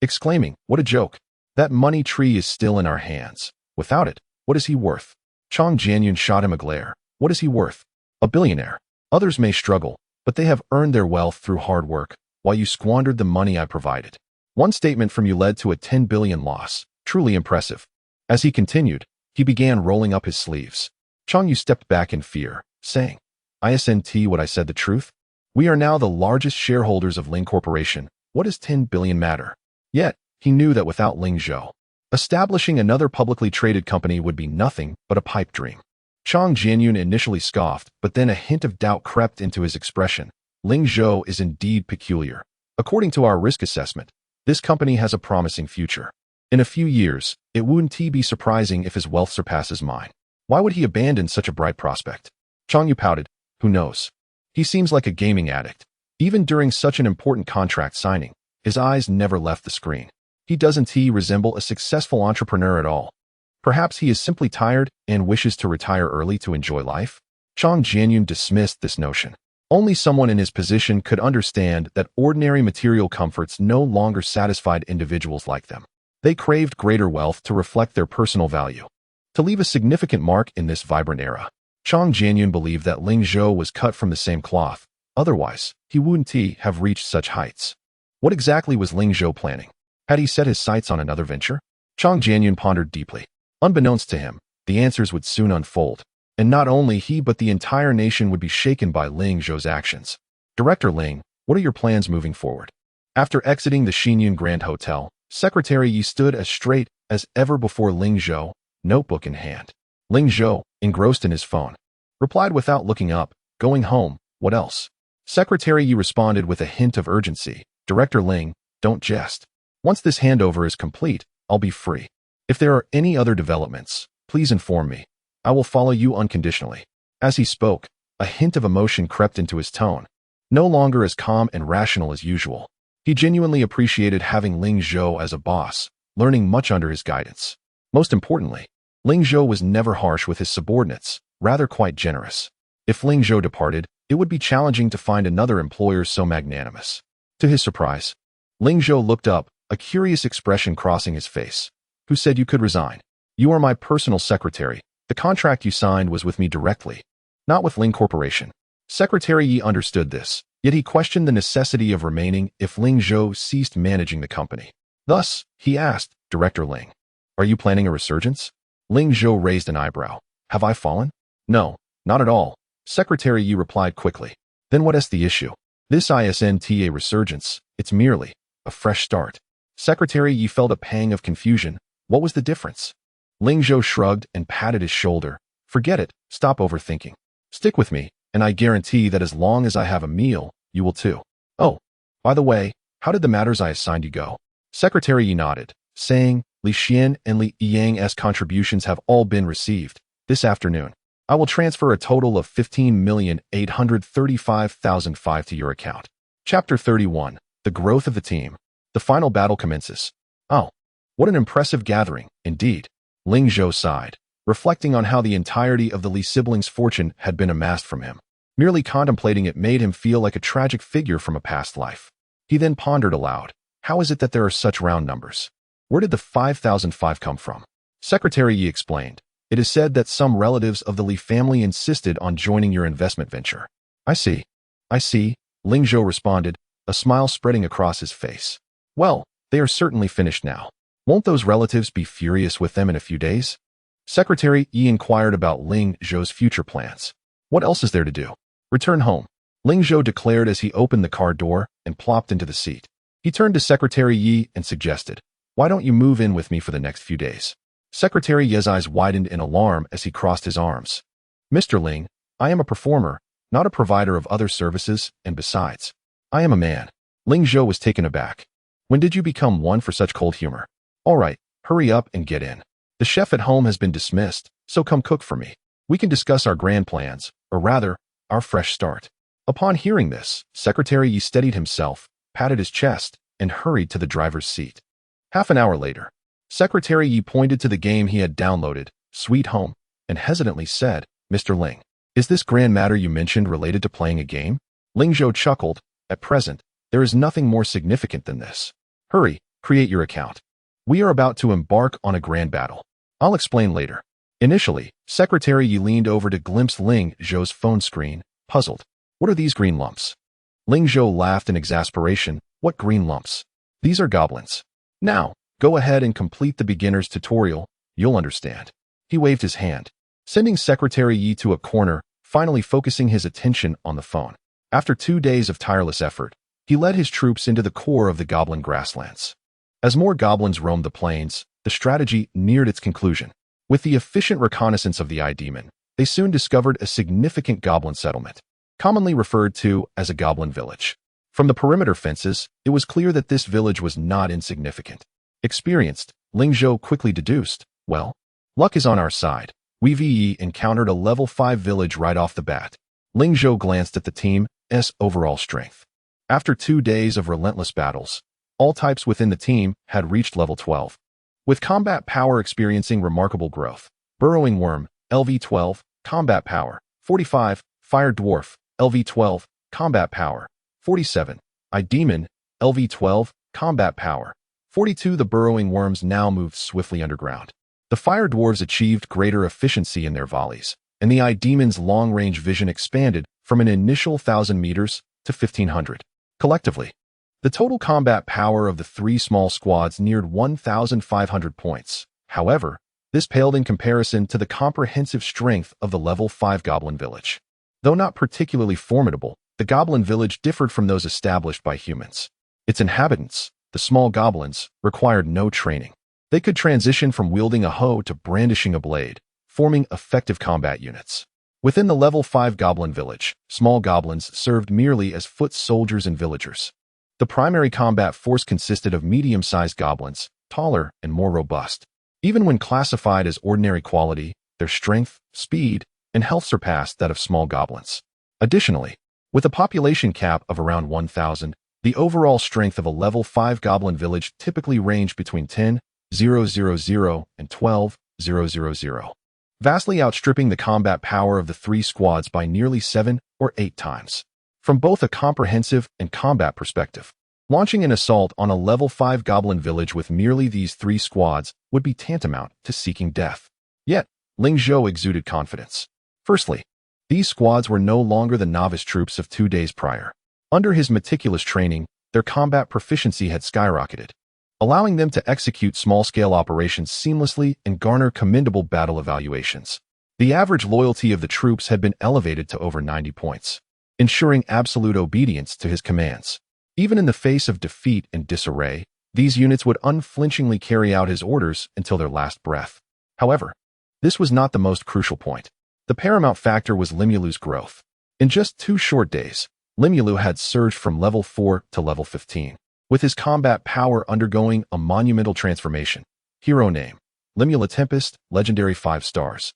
exclaiming, "What a joke! That money tree is still in our hands. Without it, what is he worth?" Chang Jianyun shot him a glare. "What is he worth? A billionaire. Others may struggle, but they have earned their wealth through hard work, while you squandered the money I provided. One statement from you led to a 10 billion loss. Truly impressive." As he continued, he began rolling up his sleeves. Chang Yu stepped back in fear, saying, "Isn't what I said the truth? We are now the largest shareholders of Ling Corporation. What does 10 billion matter?" Yet, he knew that without Ling Zhou, establishing another publicly traded company would be nothing but a pipe dream. Chang Jianyun initially scoffed, but then a hint of doubt crept into his expression. "Ling Zhou is indeed peculiar. According to our risk assessment, this company has a promising future. In a few years, it wouldn't be surprising if his wealth surpasses mine. Why would he abandon such a bright prospect?" Chang Yu pouted. "Who knows? He seems like a gaming addict. Even during such an important contract signing, his eyes never left the screen. Doesn't he resemble a successful entrepreneur at all? Perhaps he is simply tired and wishes to retire early to enjoy life?" Chang Jianyun dismissed this notion. Only someone in his position could understand that ordinary material comforts no longer satisfied individuals like them. They craved greater wealth to reflect their personal value, to leave a significant mark in this vibrant era. Chang Jianyun believed that Ling Zhou was cut from the same cloth. Otherwise, he wouldn't have reached such heights. What exactly was Ling Zhou planning? Had he set his sights on another venture? Chang Jianyun pondered deeply. Unbeknownst to him, the answers would soon unfold, and not only he but the entire nation would be shaken by Ling Zhou's actions. "Director Ling, what are your plans moving forward?" After exiting the Xinyun Grand Hotel, Secretary Yi stood as straight as ever before Ling Zhou, notebook in hand. Ling Zhou, engrossed in his phone, replied without looking up, "Going home, what else?" Secretary Yi responded with a hint of urgency, "Director Ling, don't jest. Once this handover is complete, I'll be free. If there are any other developments, please inform me. I will follow you unconditionally." As he spoke, a hint of emotion crept into his tone. No longer as calm and rational as usual, he genuinely appreciated having Ling Zhou as a boss, learning much under his guidance. Most importantly, Ling Zhou was never harsh with his subordinates, rather quite generous. If Ling Zhou departed, it would be challenging to find another employer so magnanimous. To his surprise, Ling Zhou looked up, a curious expression crossing his face. "Who said you could resign? You are my personal secretary. The contract you signed was with me directly, not with Ling Corporation." Secretary Yi understood this, yet he questioned the necessity of remaining if Ling Zhou ceased managing the company. Thus, he asked, "Director Ling, are you planning a resurgence?" Ling Zhou raised an eyebrow. "Have I fallen?" "No, not at all," Secretary Yi replied quickly. "Then what is the issue?" "This isn't a resurgence, it's merely a fresh start." Secretary Yi felt a pang of confusion. What was the difference? Ling Zhou shrugged and patted his shoulder. "Forget it, stop overthinking. Stick with me, and I guarantee that as long as I have a meal, you will too. Oh, by the way, how did the matters I assigned you go?" Secretary Yi nodded, saying, "Li Xian and Li Yang's contributions have all been received. This afternoon, I will transfer a total of 15,835,005 to your account." Chapter 31. The Growth of the Team. The final battle commences. "Oh, what an impressive gathering, indeed." Ling Zhou sighed, reflecting on how the entirety of the Li siblings' fortune had been amassed from him. Merely contemplating it made him feel like a tragic figure from a past life. He then pondered aloud, how is it that there are such round numbers? Where did the 5,005 come from? Secretary Yi explained, "It is said that some relatives of the Li family insisted on joining your investment venture." I see, Ling Zhou responded, a smile spreading across his face. "Well, they are certainly finished now. Won't those relatives be furious with them in a few days?" Secretary Yi inquired about Ling Zhou's future plans. "What else is there to do? Return home," Ling Zhou declared as he opened the car door and plopped into the seat. He turned to Secretary Yi and suggested, "Why don't you move in with me for the next few days?" Secretary Yi's eyes widened in alarm as he crossed his arms. "Mr. Ling, I am a performer, not a provider of other services, and besides, I am a man." Ling Zhou was taken aback. "When did you become one for such cold humor? All right, hurry up and get in. The chef at home has been dismissed, so come cook for me. We can discuss our grand plans, or rather, our fresh start." Upon hearing this, Secretary Yi steadied himself, patted his chest, and hurried to the driver's seat. Half an hour later, Secretary Yi pointed to the game he had downloaded, Sweet Home, and hesitantly said, "Mr. Ling, is this grand matter you mentioned related to playing a game?" Ling Zhou chuckled, "At present, there is nothing more significant than this. Hurry, create your account. We are about to embark on a grand battle. I'll explain later." Initially, Secretary Yi leaned over to glimpse Ling Zhou's phone screen, puzzled. "What are these green lumps?" Ling Zhou laughed in exasperation. "What green lumps? These are goblins. Now, go ahead and complete the beginner's tutorial, you'll understand." He waved his hand, sending Secretary Yi to a corner, finally focusing his attention on the phone. After 2 days of tireless effort, he led his troops into the core of the goblin grasslands. As more goblins roamed the plains, the strategy neared its conclusion. With the efficient reconnaissance of the Eye Demon, they soon discovered a significant goblin settlement, commonly referred to as a goblin village. From the perimeter fences, it was clear that this village was not insignificant. Experienced, Ling Zhou quickly deduced, "Well, luck is on our side. We've encountered a level 5 village right off the bat." Ling Zhou glanced at the team's overall strength. After 2 days of relentless battles, all types within the team had reached level 12. With combat power experiencing remarkable growth. Burrowing Worm, LV12, combat power, 45, Fire Dwarf, LV12, combat power, 47, Eye Demon, LV12, combat power, 42. The burrowing worms now moved swiftly underground. The Fire Dwarves achieved greater efficiency in their volleys, and the Eye Demon's long-range vision expanded from an initial 1,000 meters to 1,500. Collectively, the total combat power of the 3 small squads neared 1,500 points. However, this paled in comparison to the comprehensive strength of the level 5 Goblin Village. Though not particularly formidable, the Goblin Village differed from those established by humans. Its inhabitants, the small goblins, required no training. They could transition from wielding a hoe to brandishing a blade, forming effective combat units. Within the level 5 goblin village, small goblins served merely as foot soldiers and villagers. The primary combat force consisted of medium-sized goblins, taller and more robust. Even when classified as ordinary quality, their strength, speed, and health surpassed that of small goblins. Additionally, with a population cap of around 1,000, the overall strength of a level 5 goblin village typically ranged between 10,000 and 12,000, vastly outstripping the combat power of the 3 squads by nearly 7 or 8 times. From both a comprehensive and combat perspective, launching an assault on a level 5 goblin village with merely these 3 squads would be tantamount to seeking death. Yet, Ling Zhou exuded confidence. Firstly, these squads were no longer the novice troops of 2 days prior. Under his meticulous training, their combat proficiency had skyrocketed, allowing them to execute small-scale operations seamlessly and garner commendable battle evaluations. The average loyalty of the troops had been elevated to over 90 points, ensuring absolute obedience to his commands. Even in the face of defeat and disarray, these units would unflinchingly carry out his orders until their last breath. However, this was not the most crucial point. The paramount factor was Limulu's growth. In just 2 short days, Limulu had surged from level 4 to level 15. With his combat power undergoing a monumental transformation. Hero name: Limula Tempest, legendary 5 stars.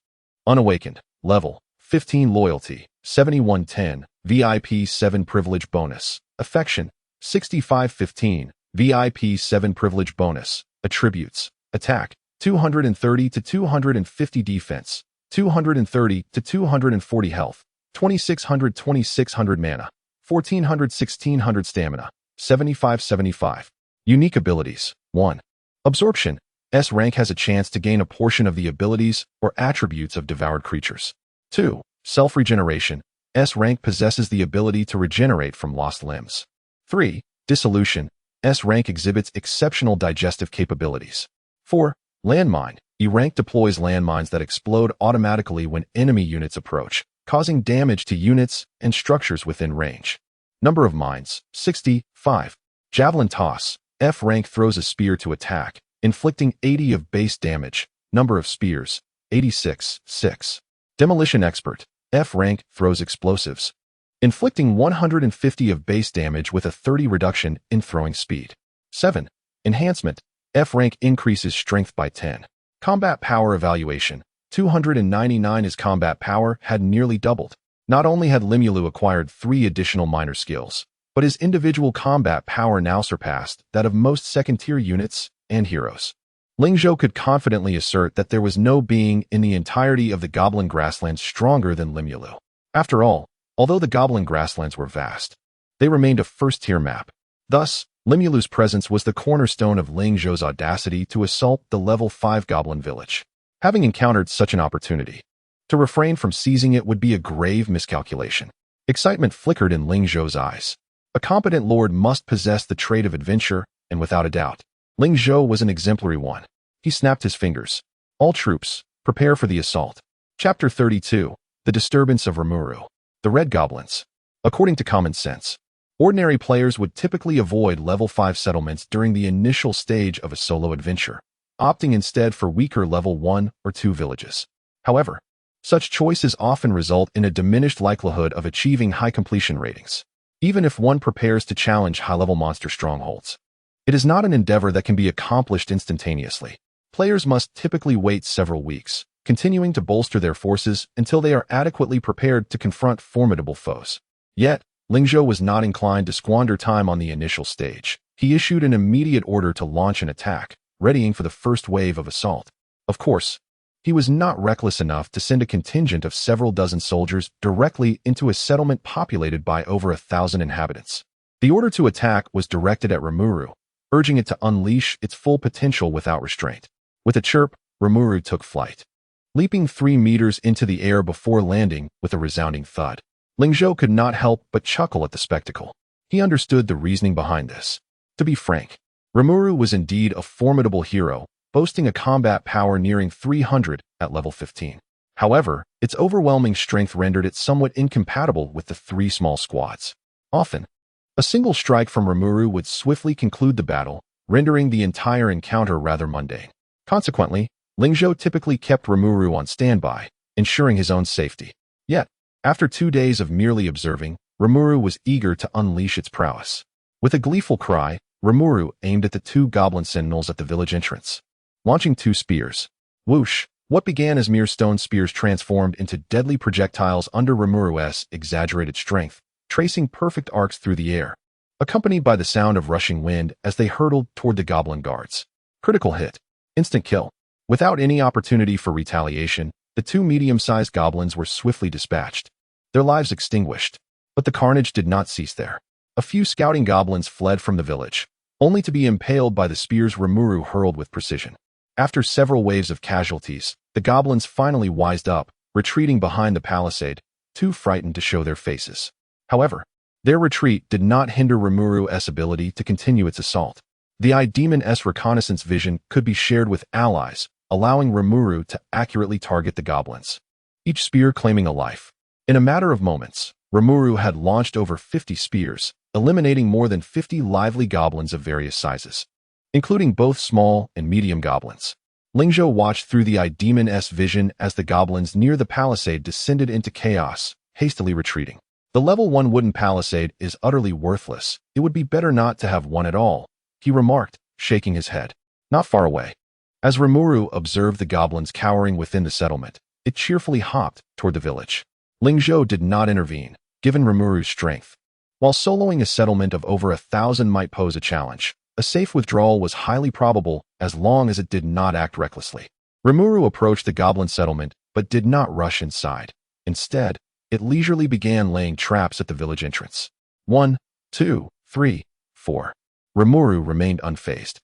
Unawakened, level 15 loyalty, 7110, VIP 7 privilege bonus. Affection, 6515, VIP 7 privilege bonus. Attributes: attack, 230 to 250 defense, 230 to 240 health, 2600 mana, 1600 stamina. 75-75. Unique abilities. 1. Absorption. S rank has a chance to gain a portion of the abilities or attributes of devoured creatures. 2. Self-regeneration. S rank possesses the ability to regenerate from lost limbs. 3. Dissolution. S rank exhibits exceptional digestive capabilities. 4. Landmine. E rank deploys landmines that explode automatically when enemy units approach, causing damage to units and structures within range. Number of mines, 65. Javelin toss. F rank throws a spear to attack, inflicting 80 of base damage. Number of spears, 86, 6. Demolition expert. F rank throws explosives, inflicting 150 of base damage with a 30 reduction in throwing speed. 7. Enhancement. F rank increases strength by 10. Combat power evaluation. 299. His combat power had nearly doubled. Not only had Limulu acquired 3 additional minor skills, but his individual combat power now surpassed that of most second-tier units and heroes. Ling Zhou could confidently assert that there was no being in the entirety of the Goblin Grasslands stronger than Limulu. After all, although the Goblin Grasslands were vast, they remained a first-tier map. Thus, Limulu's presence was the cornerstone of Ling Zhou's audacity to assault the level 5 Goblin village. Having encountered such an opportunity, to refrain from seizing it would be a grave miscalculation. Excitement flickered in Ling Zhou's eyes. A competent lord must possess the trait of adventure, and without a doubt, Ling Zhou was an exemplary one. He snapped his fingers. All troops, prepare for the assault. Chapter 32. The Disturbance of Rimuru. The Red Goblins. According to common sense, ordinary players would typically avoid level 5 settlements during the initial stage of a solo adventure, opting instead for weaker level 1 or 2 villages. However, such choices often result in a diminished likelihood of achieving high completion ratings, even if one prepares to challenge high-level monster strongholds. It is not an endeavor that can be accomplished instantaneously. Players must typically wait several weeks, continuing to bolster their forces until they are adequately prepared to confront formidable foes. Yet, Ling Zhou was not inclined to squander time on the initial stage. He issued an immediate order to launch an attack, readying for the first wave of assault. Of course, he was not reckless enough to send a contingent of several dozen soldiers directly into a settlement populated by over 1,000 inhabitants. The order to attack was directed at Rimuru, urging it to unleash its full potential without restraint. With a chirp, Rimuru took flight, leaping 3 meters into the air before landing with a resounding thud. Ling Zhou could not help but chuckle at the spectacle. He understood the reasoning behind this. To be frank, Rimuru was indeed a formidable hero, boasting a combat power nearing 300 at level 15. However, its overwhelming strength rendered it somewhat incompatible with the 3 small squads. Often, A single strike from Rimuru would swiftly conclude the battle, rendering the entire encounter rather mundane. Consequently, Ling Zhou typically kept Rimuru on standby, ensuring his own safety. Yet, after 2 days of merely observing, Rimuru was eager to unleash its prowess. With a gleeful cry, Rimuru aimed at the 2 goblin sentinels at the village entrance. Launching 2 spears. Whoosh! What began as mere stone spears transformed into deadly projectiles under Rimuru's exaggerated strength, tracing perfect arcs through the air, accompanied by the sound of rushing wind as they hurtled toward the goblin guards. Critical hit. Instant kill. Without any opportunity for retaliation, the 2 medium-sized goblins were swiftly dispatched, their lives extinguished. But the carnage did not cease there. A few scouting goblins fled from the village, only to be impaled by the spears Rimuru hurled with precision. After several waves of casualties, the goblins finally wised up, retreating behind the palisade, too frightened to show their faces. However, their retreat did not hinder Rimuru's ability to continue its assault. The Demon's reconnaissance vision could be shared with allies, allowing Rimuru to accurately target the goblins, each spear claiming a life. In a matter of moments, Rimuru had launched over 50 spears, eliminating more than 50 lively goblins of various sizes, including both small and medium goblins. Ling Zhou watched through the Demon's vision as the goblins near the palisade descended into chaos, hastily retreating. The level 1 wooden palisade is utterly worthless. It would be better not to have one at all, he remarked, shaking his head. Not far away. As Rimuru observed the goblins cowering within the settlement, it cheerfully hopped toward the village. Ling Zhou did not intervene, given Rimuru's strength. While soloing a settlement of over 1,000 might pose a challenge, a safe withdrawal was highly probable as long as it did not act recklessly. Rimuru approached the goblin settlement but did not rush inside. Instead, it leisurely began laying traps at the village entrance. 1, 2, 3, 4. Rimuru remained unfazed.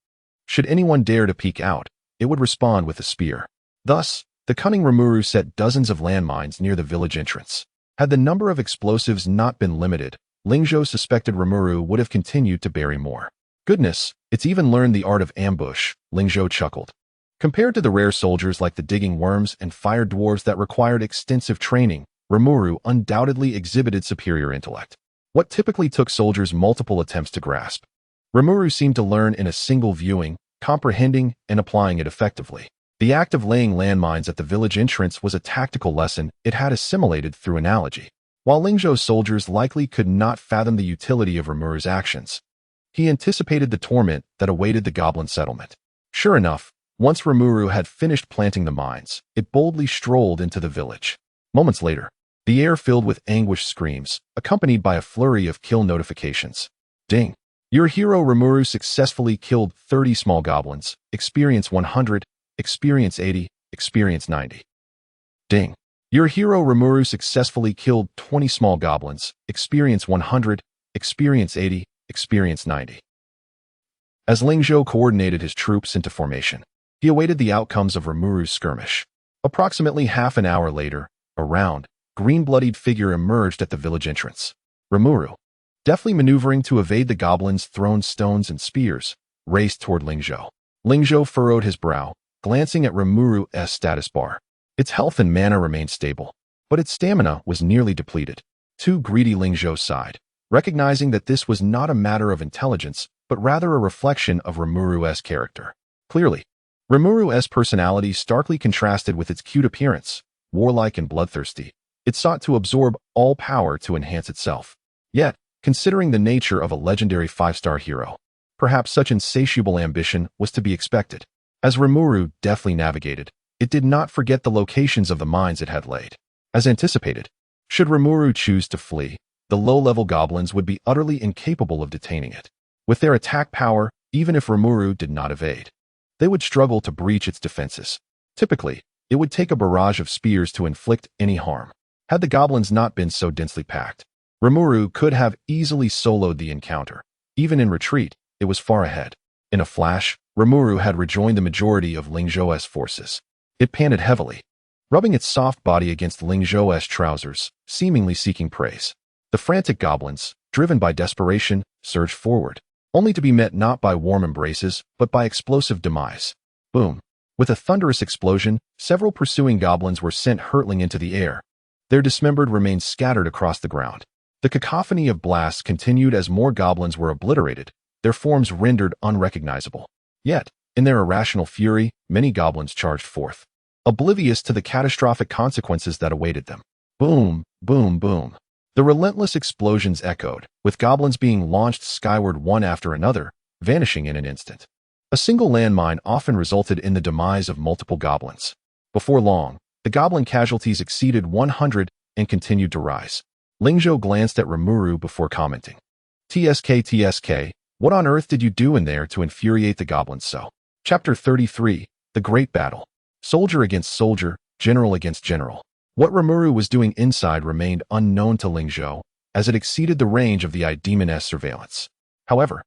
Should anyone dare to peek out, it would respond with a spear. Thus, the cunning Rimuru set dozens of landmines near the village entrance. Had the number of explosives not been limited, Ling Zhou suspected Rimuru would have continued to bury more. Goodness, it's even learned the art of ambush, Ling Zhou chuckled. Compared to the rare soldiers like the digging worms and fire dwarves that required extensive training, Rimuru undoubtedly exhibited superior intellect. What typically took soldiers multiple attempts to grasp, Rimuru seemed to learn in a single viewing, comprehending and applying it effectively. The act of laying landmines at the village entrance was a tactical lesson it had assimilated through analogy. While Ling Zhou's soldiers likely could not fathom the utility of Rimuru's actions, he anticipated the torment that awaited the goblin settlement. Sure enough, once Rimuru had finished planting the mines, it boldly strolled into the village. Moments later, the air filled with anguished screams, accompanied by a flurry of kill notifications. Ding! Your hero Rimuru successfully killed 30 small goblins, experience 100, experience 80, experience 90. Ding! Your hero Rimuru successfully killed 20 small goblins, experience 100, experience 80, experience 90. As Ling Zhou coordinated his troops into formation, he awaited the outcomes of Rimuru's skirmish. Approximately half an hour later, a round, green-bloodied figure emerged at the village entrance. Rimuru, deftly maneuvering to evade the goblins' thrown stones and spears, raced toward Ling Zhou. Ling Zhou furrowed his brow, glancing at Rimuru's status bar. Its health and mana remained stable, but its stamina was nearly depleted. Too greedy, Ling Zhou sighed, recognizing that this was not a matter of intelligence, but rather a reflection of Rimuru's character. Clearly, Rimuru's personality starkly contrasted with its cute appearance. Warlike and bloodthirsty, it sought to absorb all power to enhance itself. Yet, considering the nature of a legendary 5-star hero, perhaps such insatiable ambition was to be expected. As Rimuru deftly navigated, it did not forget the locations of the mines it had laid. As anticipated, should Rimuru choose to flee, the low-level goblins would be utterly incapable of detaining it. With their attack power, even if Rimuru did not evade, they would struggle to breach its defenses. Typically, it would take a barrage of spears to inflict any harm. Had the goblins not been so densely packed, Rimuru could have easily soloed the encounter. Even in retreat, it was far ahead. In a flash, Rimuru had rejoined the majority of Ling Zhou's forces. It panted heavily, rubbing its soft body against Ling Zhou's trousers, seemingly seeking praise. The frantic goblins, driven by desperation, surged forward, only to be met not by warm embraces, but by explosive demise. Boom! With a thunderous explosion, several pursuing goblins were sent hurtling into the air. Their dismembered remains scattered across the ground. The cacophony of blasts continued as more goblins were obliterated, their forms rendered unrecognizable. Yet, in their irrational fury, many goblins charged forth, oblivious to the catastrophic consequences that awaited them. Boom, boom, boom. The relentless explosions echoed, with goblins being launched skyward one after another, vanishing in an instant. A single landmine often resulted in the demise of multiple goblins. Before long, the goblin casualties exceeded 100 and continued to rise. Ling Zhou glanced at Rimuru before commenting. TSK, what on earth did you do in there to infuriate the goblins so? Chapter 33, The Great Battle. Soldier against soldier, general against general. What Rimuru was doing inside remained unknown to Ling Zhou, as it exceeded the range of the Demon's surveillance. However,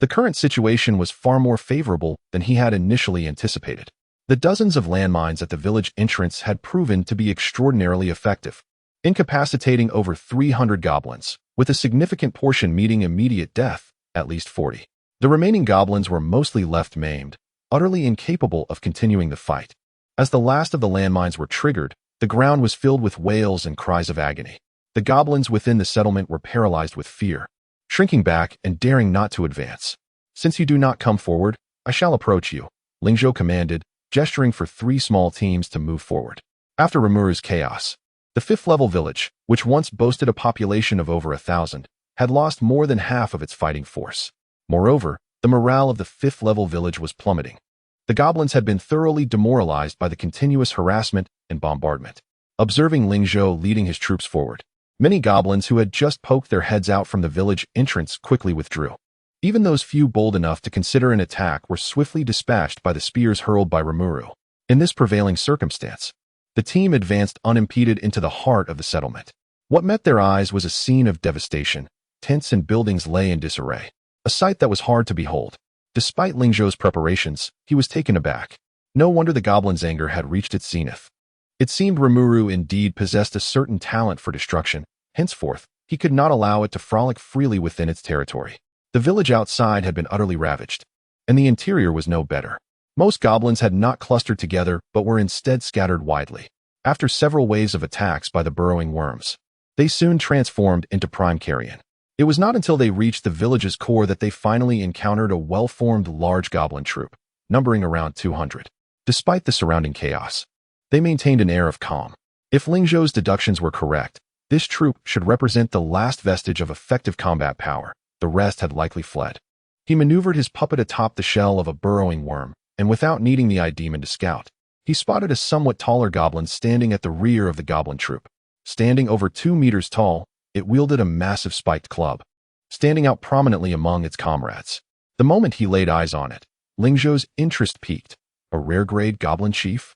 the current situation was far more favorable than he had initially anticipated. The dozens of landmines at the village entrance had proven to be extraordinarily effective, incapacitating over 300 goblins, with a significant portion meeting immediate death, at least 40. The remaining goblins were mostly left maimed, utterly incapable of continuing the fight. As the last of the landmines were triggered, the ground was filled with wails and cries of agony. The goblins within the settlement were paralyzed with fear, shrinking back and daring not to advance. Since you do not come forward, I shall approach you, Ling Zhou commanded, gesturing for 3 small teams to move forward. After Rimuru's chaos, the 5th-level village, which once boasted a population of over 1,000, had lost more than half of its fighting force. Moreover, the morale of the 5th-level village was plummeting. The goblins had been thoroughly demoralized by the continuous harassment and bombardment. Observing Ling Zhou leading his troops forward, many goblins who had just poked their heads out from the village entrance quickly withdrew. Even those few bold enough to consider an attack were swiftly dispatched by the spears hurled by Rimuru. In this prevailing circumstance, the team advanced unimpeded into the heart of the settlement. What met their eyes was a scene of devastation. Tents and buildings lay in disarray, a sight that was hard to behold. Despite Ling Zhou's preparations, he was taken aback. No wonder the goblin's anger had reached its zenith. It seemed Rimuru indeed possessed a certain talent for destruction. Henceforth, he could not allow it to frolic freely within its territory. The village outside had been utterly ravaged, and the interior was no better. Most goblins had not clustered together but were instead scattered widely. After several waves of attacks by the burrowing worms, they soon transformed into prime carrion. It was not until they reached the village's core that they finally encountered a well-formed large goblin troop, numbering around 200. Despite the surrounding chaos, they maintained an air of calm. If Ling Zhou's deductions were correct, this troop should represent the last vestige of effective combat power. The rest had likely fled. He maneuvered his puppet atop the shell of a burrowing worm, and without needing the demon to scout, he spotted a somewhat taller goblin standing at the rear of the goblin troop. Standing over 2 meters tall, it wielded a massive spiked club, standing out prominently among its comrades. The moment he laid eyes on it, Ling Zhou's interest peaked. A rare-grade goblin chief?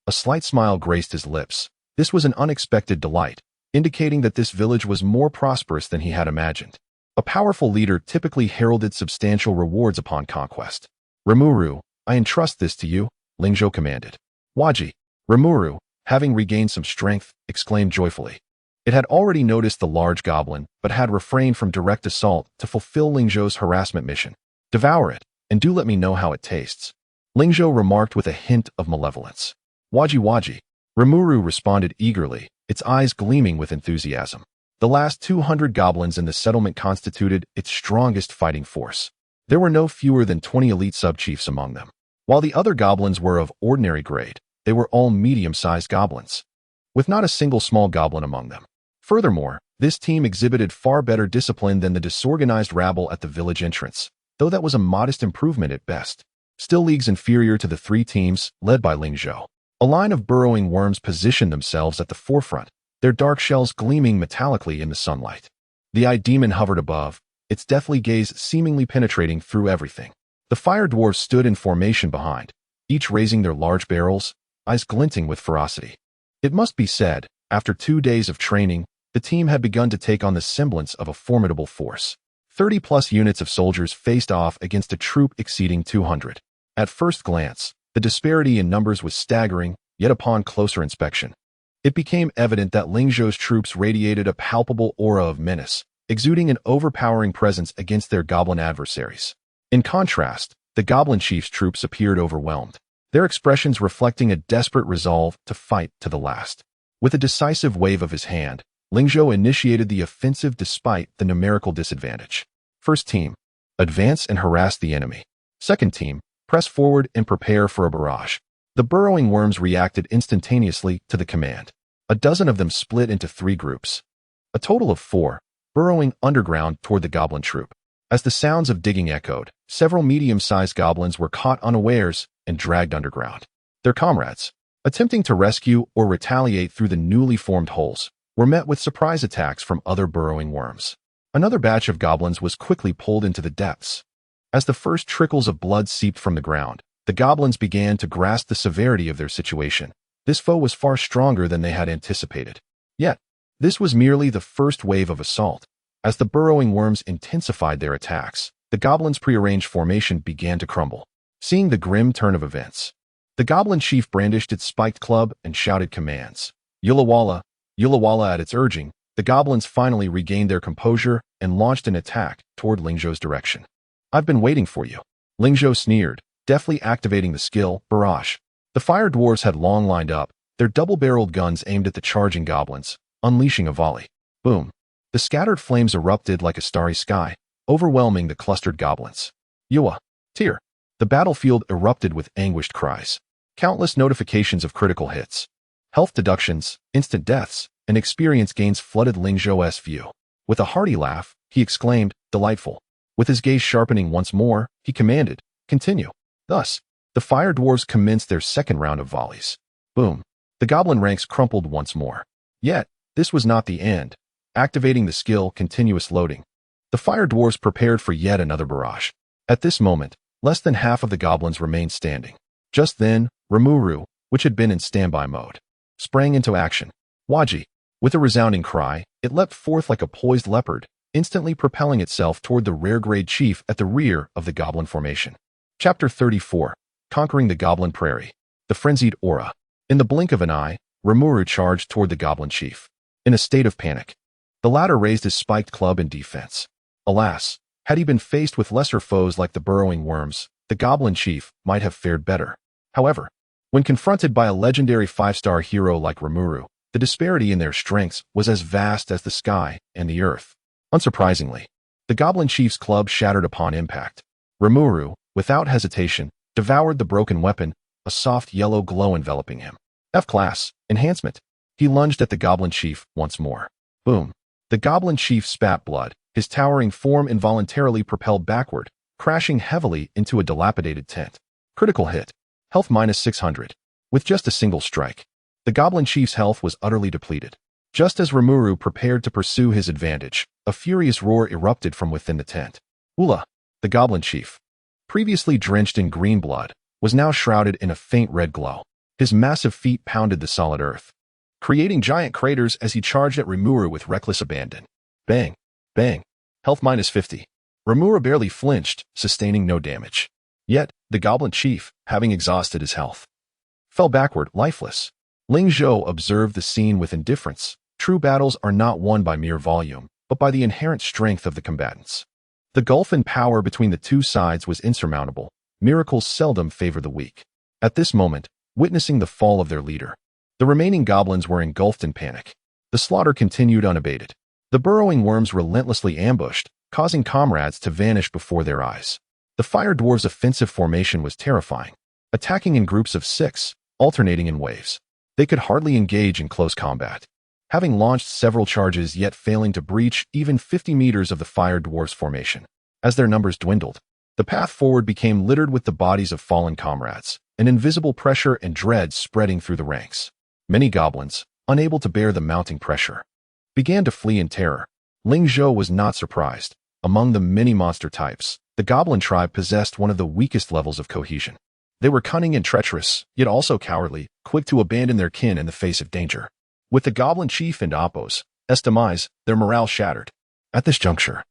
A slight smile graced his lips. This was an unexpected delight, indicating that this village was more prosperous than he had imagined. A powerful leader typically heralded substantial rewards upon conquest. Rimuru, I entrust this to you, Ling Zhou commanded. Waji. Rimuru, having regained some strength, exclaimed joyfully. It had already noticed the large goblin, but had refrained from direct assault to fulfill Ling Zhou's harassment mission. Devour it, and do let me know how it tastes, Ling Zhou remarked with a hint of malevolence. Waji. Rimuru responded eagerly, its eyes gleaming with enthusiasm. The last 200 goblins in the settlement constituted its strongest fighting force. There were no fewer than 20 elite sub-chiefs among them. While the other goblins were of ordinary grade, they were all medium-sized goblins, with not a single small goblin among them. Furthermore, this team exhibited far better discipline than the disorganized rabble at the village entrance, though that was a modest improvement at best. Still leagues inferior to the 3 teams, led by Ling Zhou. A line of burrowing worms positioned themselves at the forefront, their dark shells gleaming metallically in the sunlight. The demon hovered above, its deathly gaze seemingly penetrating through everything. The fire dwarves stood in formation behind, each raising their large barrels, eyes glinting with ferocity. It must be said, after 2 days of training, the team had begun to take on the semblance of a formidable force. 30-plus units of soldiers faced off against a troop exceeding 200. At first glance, the disparity in numbers was staggering, yet upon closer inspection, it became evident that Ling Zhou's troops radiated a palpable aura of menace, exuding an overpowering presence against their goblin adversaries. In contrast, the goblin chief's troops appeared overwhelmed, their expressions reflecting a desperate resolve to fight to the last. With a decisive wave of his hand, Ling Zhou initiated the offensive despite the numerical disadvantage. First team, advance and harass the enemy. Second team, press forward and prepare for a barrage. The burrowing worms reacted instantaneously to the command. A dozen of them split into 3 groups. A total of 4, burrowing underground toward the goblin troop. As the sounds of digging echoed, several medium-sized goblins were caught unawares and dragged underground. Their comrades, attempting to rescue or retaliate through the newly formed holes, were met with surprise attacks from other burrowing worms. Another batch of goblins was quickly pulled into the depths. As the first trickles of blood seeped from the ground, the goblins began to grasp the severity of their situation. This foe was far stronger than they had anticipated. Yet, this was merely the first wave of assault. As the burrowing worms intensified their attacks, the goblins' prearranged formation began to crumble. Seeing the grim turn of events, the goblin chief brandished its spiked club and shouted commands. Yulawala, Yulawala. At its urging, the goblins finally regained their composure and launched an attack toward Ling Zhou's direction. I've been waiting for you. Ling Zhou sneered, deftly activating the skill, Barrage. The fire dwarves had long lined up, their double-barreled guns aimed at the charging goblins, unleashing a volley. Boom. The scattered flames erupted like a starry sky, overwhelming the clustered goblins. Yua. Tear. The battlefield erupted with anguished cries. Countless notifications of critical hits, health deductions, instant deaths, and experience gains flooded Ling Zhou's view. With a hearty laugh, he exclaimed, delightful. With his gaze sharpening once more, he commanded, continue. Thus, the fire dwarves commenced their second round of volleys. Boom. The goblin ranks crumpled once more. Yet, this was not the end. Activating the skill continuous loading, the fire dwarves prepared for yet another barrage. At this moment, less than half of the goblins remained standing. Just then, Rimuru, which had been in standby mode, sprang into action. Waji. With a resounding cry, it leapt forth like a poised leopard, instantly propelling itself toward the rare-grade chief at the rear of the goblin formation. Chapter 34. Conquering the Goblin Prairie. The Frenzied Aura. In the blink of an eye, Rimuru charged toward the goblin chief. In a state of panic, the latter raised his spiked club in defense. Alas, had he been faced with lesser foes like the burrowing worms, the goblin chief might have fared better. However, when confronted by a legendary 5-star hero like Rimuru, the disparity in their strengths was as vast as the sky and the earth. Unsurprisingly, the goblin chief's club shattered upon impact. Rimuru, without hesitation, devoured the broken weapon, a soft yellow glow enveloping him. F-class, enhancement. He lunged at the goblin chief once more. Boom. The goblin chief spat blood, his towering form involuntarily propelled backward, crashing heavily into a dilapidated tent. Critical hit. Health minus 600. With just a single strike, the goblin chief's health was utterly depleted. Just as Rimuru prepared to pursue his advantage, a furious roar erupted from within the tent. Ula, the goblin chief, previously drenched in green blood, was now shrouded in a faint red glow. His massive feet pounded the solid earth, creating giant craters as he charged at Rimuru with reckless abandon. Bang! Bang! Health minus 50. Rimuru barely flinched, sustaining no damage. Yet, the goblin chief, having exhausted his health, fell backward, lifeless. Ling Zhou observed the scene with indifference. True battles are not won by mere volume, but by the inherent strength of the combatants. The gulf in power between the two sides was insurmountable. Miracles seldom favor the weak. At this moment, witnessing the fall of their leader, the remaining goblins were engulfed in panic. The slaughter continued unabated. The burrowing worms relentlessly ambushed, causing comrades to vanish before their eyes. The fire dwarves' offensive formation was terrifying, attacking in groups of 6, alternating in waves. They could hardly engage in close combat, having launched several charges yet failing to breach even 50 meters of the fire dwarves' formation. As their numbers dwindled, the path forward became littered with the bodies of fallen comrades, an invisible pressure and dread spreading through the ranks. Many goblins, unable to bear the mounting pressure, began to flee in terror. Ling Zhou was not surprised. Among the many monster types, the goblin tribe possessed one of the weakest levels of cohesion. They were cunning and treacherous, yet also cowardly, quick to abandon their kin in the face of danger. With the goblin chief and Appos' demise, their morale shattered. At this juncture,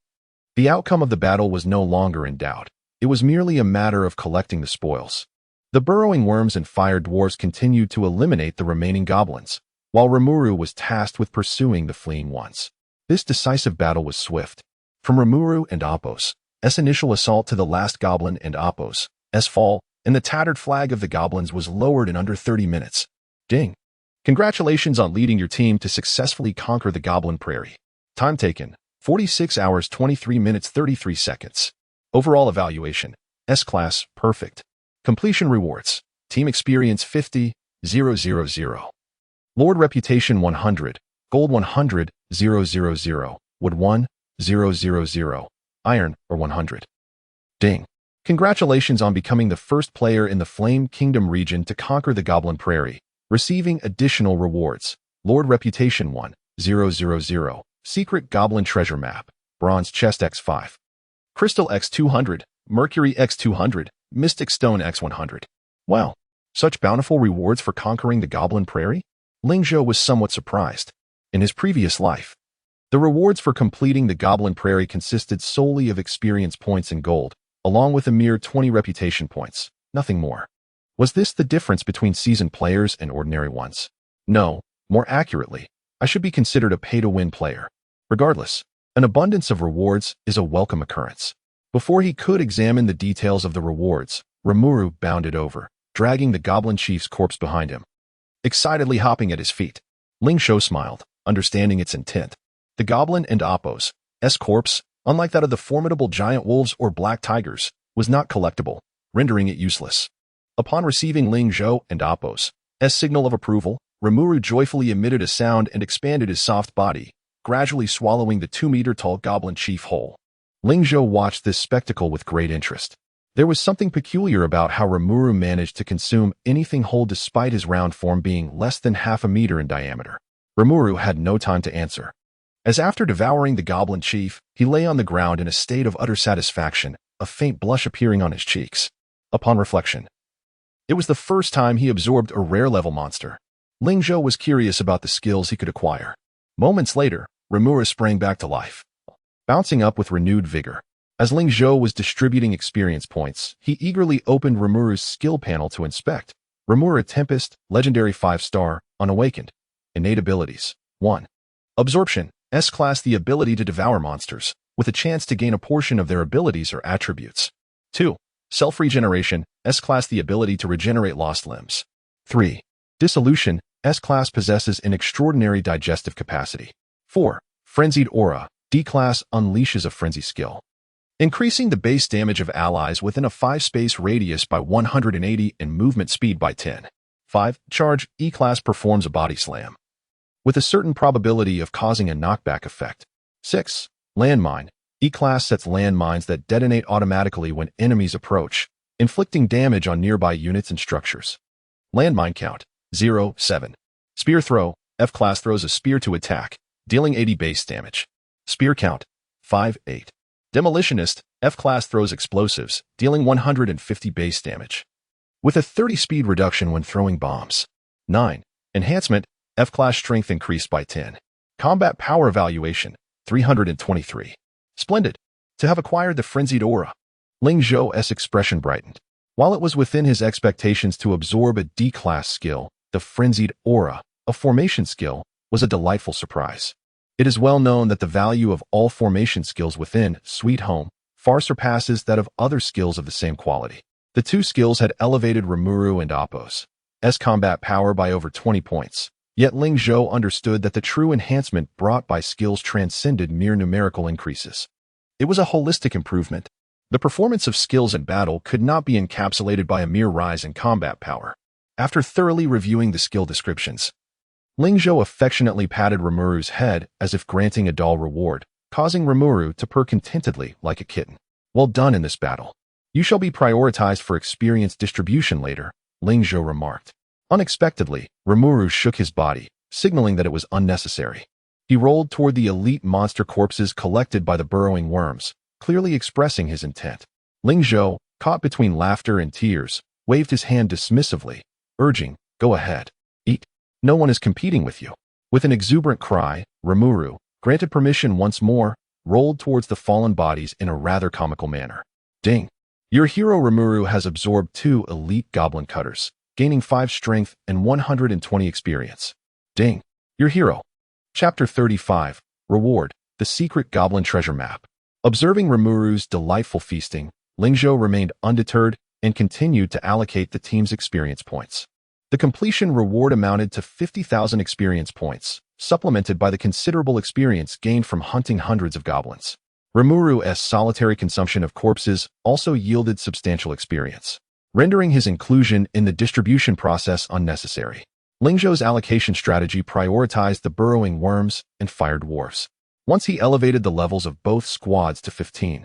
the outcome of the battle was no longer in doubt. It was merely a matter of collecting the spoils. The burrowing worms and fire dwarves continued to eliminate the remaining goblins, while Rimuru was tasked with pursuing the fleeing ones. This decisive battle was swift. From Rimuru and Appos' initial assault to the last goblin and Appos' fall, and the tattered flag of the goblins was lowered in under 30 minutes. Ding! Congratulations on leading your team to successfully conquer the Goblin Prairie. Time taken, 46 hours 23 minutes 33 seconds. Overall evaluation, S-Class, perfect. Completion rewards, Team Experience 50, 000. Lord Reputation 100, Gold 100, 000, Wood 1, 000, Iron, or 100. Ding. Congratulations on becoming the first player in the Flame Kingdom region to conquer the Goblin Prairie, receiving additional rewards. Lord Reputation 1, 000, Secret Goblin Treasure Map, Bronze Chest X5, Crystal X200, Mercury X200, Mystic Stone X100. Wow, such bountiful rewards for conquering the Goblin Prairie? Ling Zhou was somewhat surprised. In his previous life, the rewards for completing the Goblin Prairie consisted solely of experience points and gold, along with a mere 20 reputation points, nothing more. Was this the difference between seasoned players and ordinary ones? No, more accurately, I should be considered a pay-to-win player. Regardless, an abundance of rewards is a welcome occurrence. Before he could examine the details of the rewards, Rimuru bounded over, dragging the Goblin Chief's corpse behind him. Excitedly hopping at his feet, Ling Zhou smiled, understanding its intent. The Goblin and Appo's corpse, unlike that of the formidable giant wolves or black tigers, was not collectible, rendering it useless. Upon receiving Ling Zhou and Appo's signal of approval, Rimuru joyfully emitted a sound and expanded his soft body, gradually swallowing the 2-meter-tall Goblin Chief whole. Ling Zhou watched this spectacle with great interest. There was something peculiar about how Rimuru managed to consume anything whole despite his round form being less than half a meter in diameter. Rimuru had no time to answer, as after devouring the Goblin Chief, he lay on the ground in a state of utter satisfaction, a faint blush appearing on his cheeks. Upon reflection, it was the first time he absorbed a rare-level monster. Ling Zhou was curious about the skills he could acquire. Moments later, Rimuru sprang back to life, bouncing up with renewed vigor. As Ling Zhou was distributing experience points, he eagerly opened Rimuru's skill panel to inspect. Rimuru Tempest, Legendary 5-star, Unawakened. Innate abilities. 1. Absorption, S-Class, the ability to devour monsters, with a chance to gain a portion of their abilities or attributes. 2. Self-regeneration, S-Class, the ability to regenerate lost limbs. 3. Dissolution, S-Class possesses an extraordinary digestive capacity. 4. Frenzied Aura, D-Class unleashes a frenzy skill, increasing the base damage of allies within a 5-space radius by 180 and movement speed by 10. 5. Charge, E-Class performs a body slam, with a certain probability of causing a knockback effect. 6. Landmine, E-Class sets landmines that detonate automatically when enemies approach, inflicting damage on nearby units and structures. Landmine count, 0, 7. Spear throw, F-Class throws a spear to attack, dealing 80 base damage. Spear count, 5, 8. Demolitionist, F-Class throws explosives, dealing 150 base damage, with a 30 speed reduction when throwing bombs. 9. Enhancement, F-Class strength increased by 10. Combat power evaluation, 323. Splendid. To have acquired the Frenzied Aura. Ling Zhou's expression brightened. While it was within his expectations to absorb a D-Class skill, the Frenzied Aura, a formation skill, was a delightful surprise. It is well known that the value of all formation skills within Sweet Home far surpasses that of other skills of the same quality. The two skills had elevated Rimuru and Appo's combat power by over 20 points. Yet Ling Zhou understood that the true enhancement brought by skills transcended mere numerical increases. It was a holistic improvement. The performance of skills in battle could not be encapsulated by a mere rise in combat power. After thoroughly reviewing the skill descriptions, Ling Zhou affectionately patted Rimuru's head as if granting a dull reward, causing Rimuru to purr contentedly like a kitten. Well done in this battle. You shall be prioritized for experience distribution later, Ling Zhou remarked. Unexpectedly, Rimuru shook his body, signaling that it was unnecessary. He rolled toward the elite monster corpses collected by the burrowing worms, clearly expressing his intent. Ling Zhou, caught between laughter and tears, waved his hand dismissively, urging, "Go ahead. Eat. No one is competing with you." With an exuberant cry, Rimuru, granted permission once more, rolled towards the fallen bodies in a rather comical manner. Ding. Your hero Rimuru has absorbed 2 elite goblin cutters, gaining 5 strength and 120 experience. Ding. Your hero. Chapter 35. Reward, the Secret Goblin Treasure Map. Observing Rimuru's delightful feasting, Ling Zhou remained undeterred and continued to allocate the team's experience points. The completion reward amounted to 50,000 experience points, supplemented by the considerable experience gained from hunting hundreds of goblins. Rimuru's solitary consumption of corpses also yielded substantial experience, rendering his inclusion in the distribution process unnecessary. Ling Zhou's allocation strategy prioritized the burrowing worms and fire dwarfs. Once he elevated the levels of both squads to 15,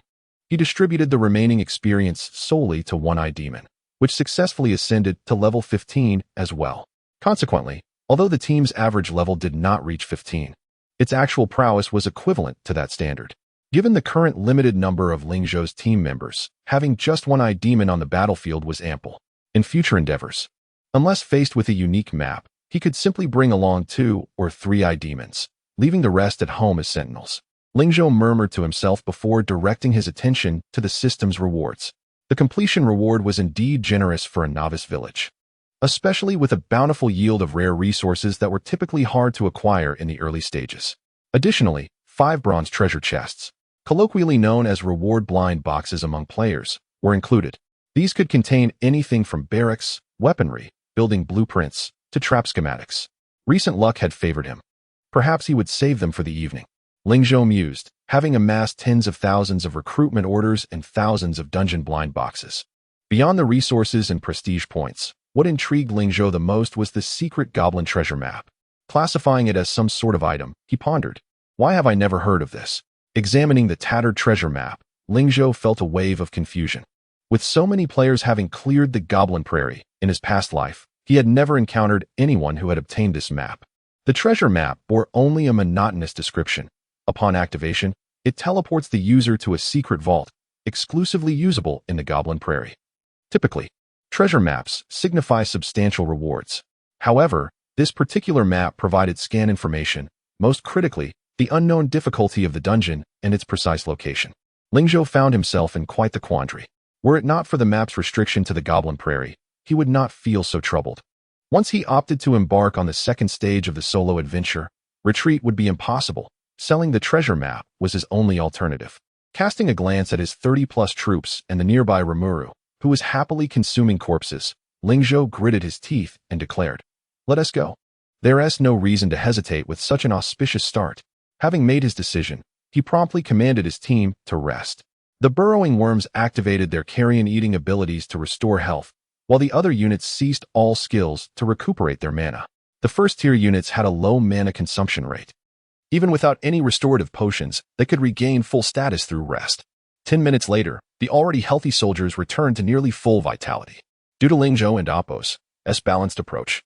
he distributed the remaining experience solely to One-Eye Demon, which successfully ascended to level 15 as well. Consequently, although the team's average level did not reach 15, its actual prowess was equivalent to that standard. Given the current limited number of Ling Zhou's team members, having just One-Eye Demon on the battlefield was ample. In future endeavors, unless faced with a unique map, he could simply bring along 2 or 3 Eye Demons, leaving the rest at home as sentinels. Ling Zhou murmured to himself before directing his attention to the system's rewards. The completion reward was indeed generous for a novice village, especially with a bountiful yield of rare resources that were typically hard to acquire in the early stages. Additionally, 5 bronze treasure chests, colloquially known as reward blind boxes among players, were included. These could contain anything from barracks, weaponry, building blueprints, to trap schematics. Recent luck had favored him. Perhaps he would save them for the evening. Ling Zhou mused, having amassed tens of thousands of recruitment orders and thousands of dungeon blind boxes. Beyond the resources and prestige points, what intrigued Ling Zhou the most was the secret goblin treasure map. Classifying it as some sort of item, he pondered. Why have I never heard of this? Examining the tattered treasure map, Ling Zhou felt a wave of confusion. With so many players having cleared the Goblin Prairie in his past life, he had never encountered anyone who had obtained this map. The treasure map bore only a monotonous description. Upon activation, it teleports the user to a secret vault, exclusively usable in the Goblin Prairie. Typically, treasure maps signify substantial rewards. However, this particular map provided scan information, most critically, the unknown difficulty of the dungeon and its precise location. Ling Zhou found himself in quite the quandary. Were it not for the map's restriction to the Goblin Prairie, he would not feel so troubled. Once he opted to embark on the second stage of the solo adventure, retreat would be impossible. Selling the treasure map was his only alternative. Casting a glance at his 30-plus troops and the nearby Rimuru, who was happily consuming corpses, Ling Zhou gritted his teeth and declared, "Let us go." There is no reason to hesitate with such an auspicious start. Having made his decision, he promptly commanded his team to rest. The burrowing worms activated their carrion-eating abilities to restore health, while the other units ceased all skills to recuperate their mana. The first-tier units had a low mana consumption rate. Even without any restorative potions, they could regain full status through rest. 10 minutes later, the already healthy soldiers returned to nearly full vitality. Due to Ling Zhou and Appo's balanced approach,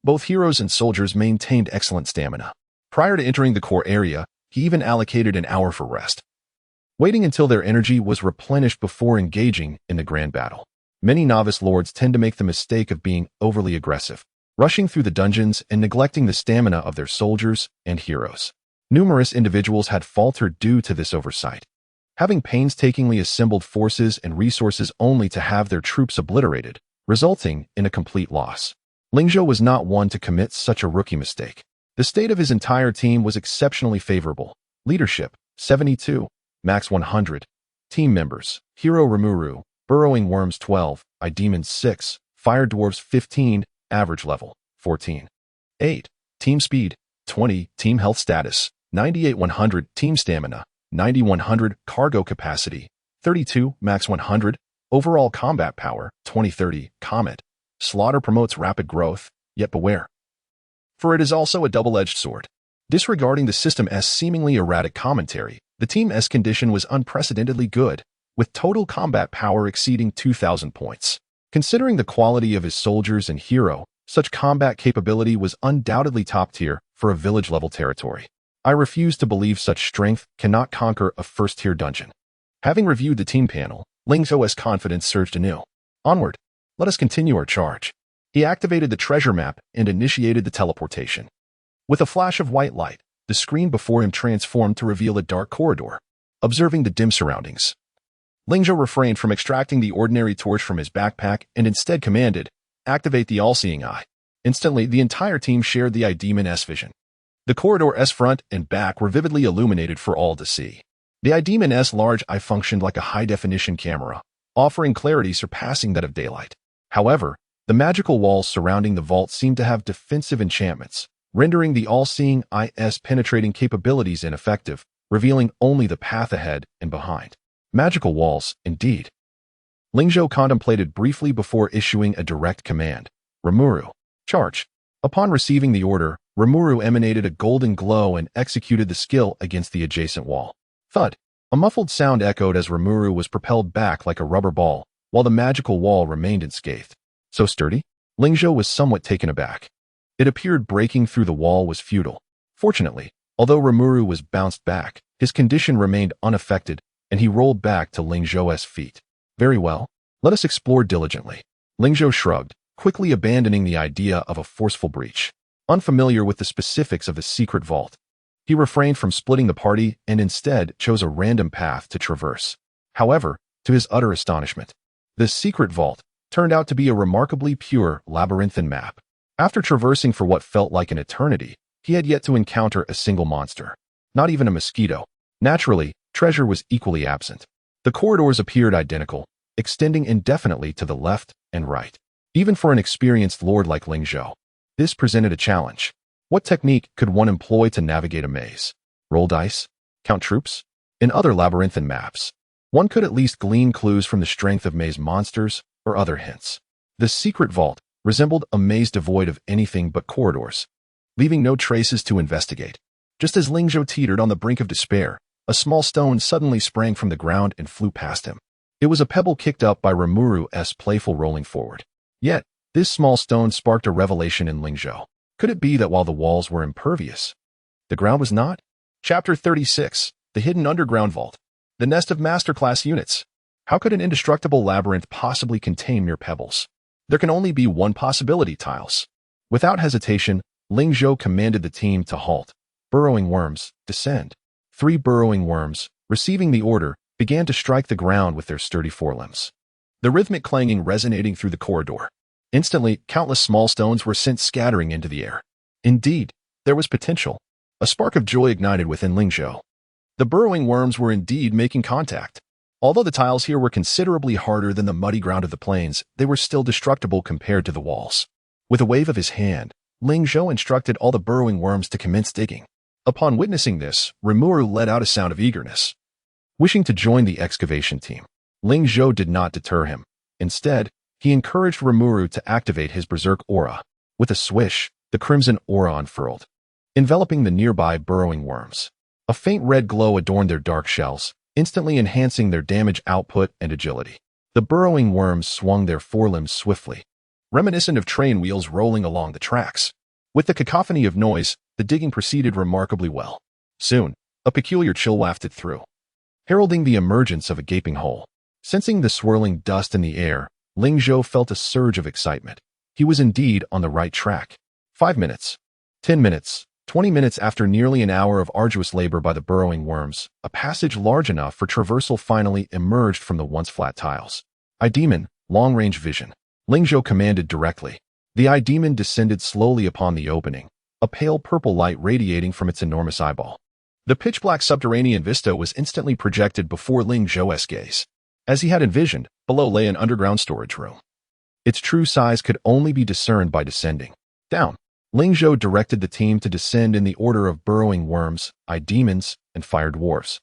both heroes and soldiers maintained excellent stamina. Prior to entering the core area, he even allocated an hour for rest, waiting until their energy was replenished before engaging in the grand battle. Many novice lords tend to make the mistake of being overly aggressive, rushing through the dungeons and neglecting the stamina of their soldiers and heroes. Numerous individuals had faltered due to this oversight, having painstakingly assembled forces and resources only to have their troops obliterated, resulting in a complete loss. Ling Zhou was not one to commit such a rookie mistake. The state of his entire team was exceptionally favorable. Leadership, 72, max 100. Team members, Hero Rimuru, Burrowing Worms 12, Eye Demons 6, Fire Dwarves 15, average level, 14. 8. Team speed, 20. Team health status, 98-100. Team stamina, 90-100. Cargo capacity, 32, max 100. Overall combat power, 20-30. Comet. Slaughter promotes rapid growth, yet beware, for it is also a double-edged sword. Disregarding the system's seemingly erratic commentary, the Team's condition was unprecedentedly good, with total combat power exceeding 2,000 points. Considering the quality of his soldiers and hero, such combat capability was undoubtedly top-tier for a village-level territory. I refuse to believe such strength cannot conquer a first-tier dungeon. Having reviewed the team panel, Ling Zhou's confidence surged anew. Onward, let us continue our charge. He activated the treasure map and initiated the teleportation. With a flash of white light, the screen before him transformed to reveal a dark corridor. Observing the dim surroundings, Ling Zhou refrained from extracting the ordinary torch from his backpack and instead commanded, "Activate the all-seeing eye." Instantly, the entire team shared the Eye Demon's vision. The corridor's front and back were vividly illuminated for all to see. The Eye Demon's large eye functioned like a high-definition camera, offering clarity surpassing that of daylight. However, The magical walls surrounding the vault seemed to have defensive enchantments, rendering the all-seeing eyes penetrating capabilities ineffective, revealing only the path ahead and behind. Magical walls, indeed. Ling Zhou contemplated briefly before issuing a direct command. Rimuru, charge. Upon receiving the order, Rimuru emanated a golden glow and executed the skill against the adjacent wall. Thud. A muffled sound echoed as Rimuru was propelled back like a rubber ball, while the magical wall remained unscathed. So sturdy? Ling Zhou was somewhat taken aback. It appeared breaking through the wall was futile. Fortunately, although Rimuru was bounced back, his condition remained unaffected, and he rolled back to Ling Zhou's feet. Very well. Let us explore diligently. Ling Zhou shrugged, quickly abandoning the idea of a forceful breach. Unfamiliar with the specifics of the secret vault, he refrained from splitting the party and instead chose a random path to traverse. However, to his utter astonishment, the secret vault turned out to be a remarkably pure labyrinthine map. After traversing for what felt like an eternity, he had yet to encounter a single monster. Not even a mosquito. Naturally, treasure was equally absent. The corridors appeared identical, extending indefinitely to the left and right. Even for an experienced lord like Ling Zhou, this presented a challenge. What technique could one employ to navigate a maze? Roll dice? Count troops? In other labyrinthine maps, one could at least glean clues from the strength of maze monsters or other hints. The secret vault resembled a maze devoid of anything but corridors, leaving no traces to investigate. Just as Ling Zhou teetered on the brink of despair, a small stone suddenly sprang from the ground and flew past him. It was a pebble kicked up by Rimuru's playful rolling forward. Yet, this small stone sparked a revelation in Ling Zhou. Could it be that while the walls were impervious, the ground was not? Chapter 36, The Hidden Underground Vault. The Nest of Masterclass Units. How could an indestructible labyrinth possibly contain mere pebbles? There can only be one possibility, Tiles. Without hesitation, Ling Zhou commanded the team to halt. Burrowing worms, descend. 3 burrowing worms, receiving the order, began to strike the ground with their sturdy forelimbs. The rhythmic clanging resonating through the corridor. Instantly, countless small stones were sent scattering into the air. Indeed, there was potential. A spark of joy ignited within Ling Zhou. The burrowing worms were indeed making contact. Although the tiles here were considerably harder than the muddy ground of the plains, they were still destructible compared to the walls. With a wave of his hand, Ling Zhou instructed all the burrowing worms to commence digging. Upon witnessing this, Rimuru let out a sound of eagerness. Wishing to join the excavation team, Ling Zhou did not deter him. Instead, he encouraged Rimuru to activate his berserk aura. With a swish, the crimson aura unfurled, enveloping the nearby burrowing worms. A faint red glow adorned their dark shells, instantly enhancing their damage output and agility. The burrowing worms swung their forelimbs swiftly, reminiscent of train wheels rolling along the tracks. With the cacophony of noise, the digging proceeded remarkably well. Soon, a peculiar chill wafted through, heralding the emergence of a gaping hole. Sensing the swirling dust in the air, Ling Zhou felt a surge of excitement. He was indeed on the right track. 5 minutes, 10 minutes, 20 minutes after nearly an hour of arduous labor by the burrowing worms, a passage large enough for traversal finally emerged from the once flat tiles. Eye Demon, long-range vision. Ling Zhou commanded directly. The Eye Demon descended slowly upon the opening, a pale purple light radiating from its enormous eyeball. The pitch-black subterranean vista was instantly projected before Ling Zhou's gaze. As he had envisioned, below lay an underground storage room. Its true size could only be discerned by descending. Down. Ling Zhou directed the team to descend in the order of burrowing worms, eye demons, and fire dwarfs,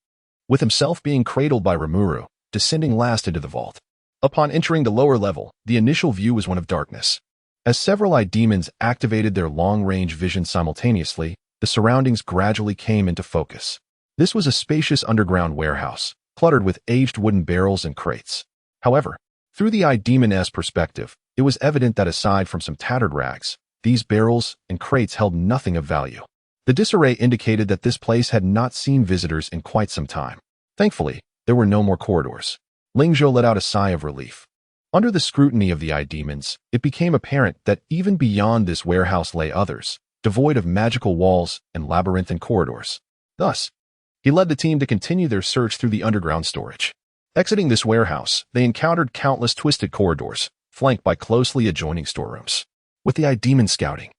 with himself being cradled by Rimuru, descending last into the vault. Upon entering the lower level, the initial view was one of darkness. As several eye demons activated their long-range vision simultaneously, the surroundings gradually came into focus. This was a spacious underground warehouse, cluttered with aged wooden barrels and crates. However, through the Eye Demon's perspective, it was evident that aside from some tattered rags, these barrels and crates held nothing of value. The disarray indicated that this place had not seen visitors in quite some time. Thankfully, there were no more corridors. Ling Zhou let out a sigh of relief. Under the scrutiny of the Eye Demons, it became apparent that even beyond this warehouse lay others, devoid of magical walls and labyrinthine corridors. Thus, he led the team to continue their search through the underground storage. Exiting this warehouse, they encountered countless twisted corridors, flanked by closely adjoining storerooms. With the Eye Demon scouting,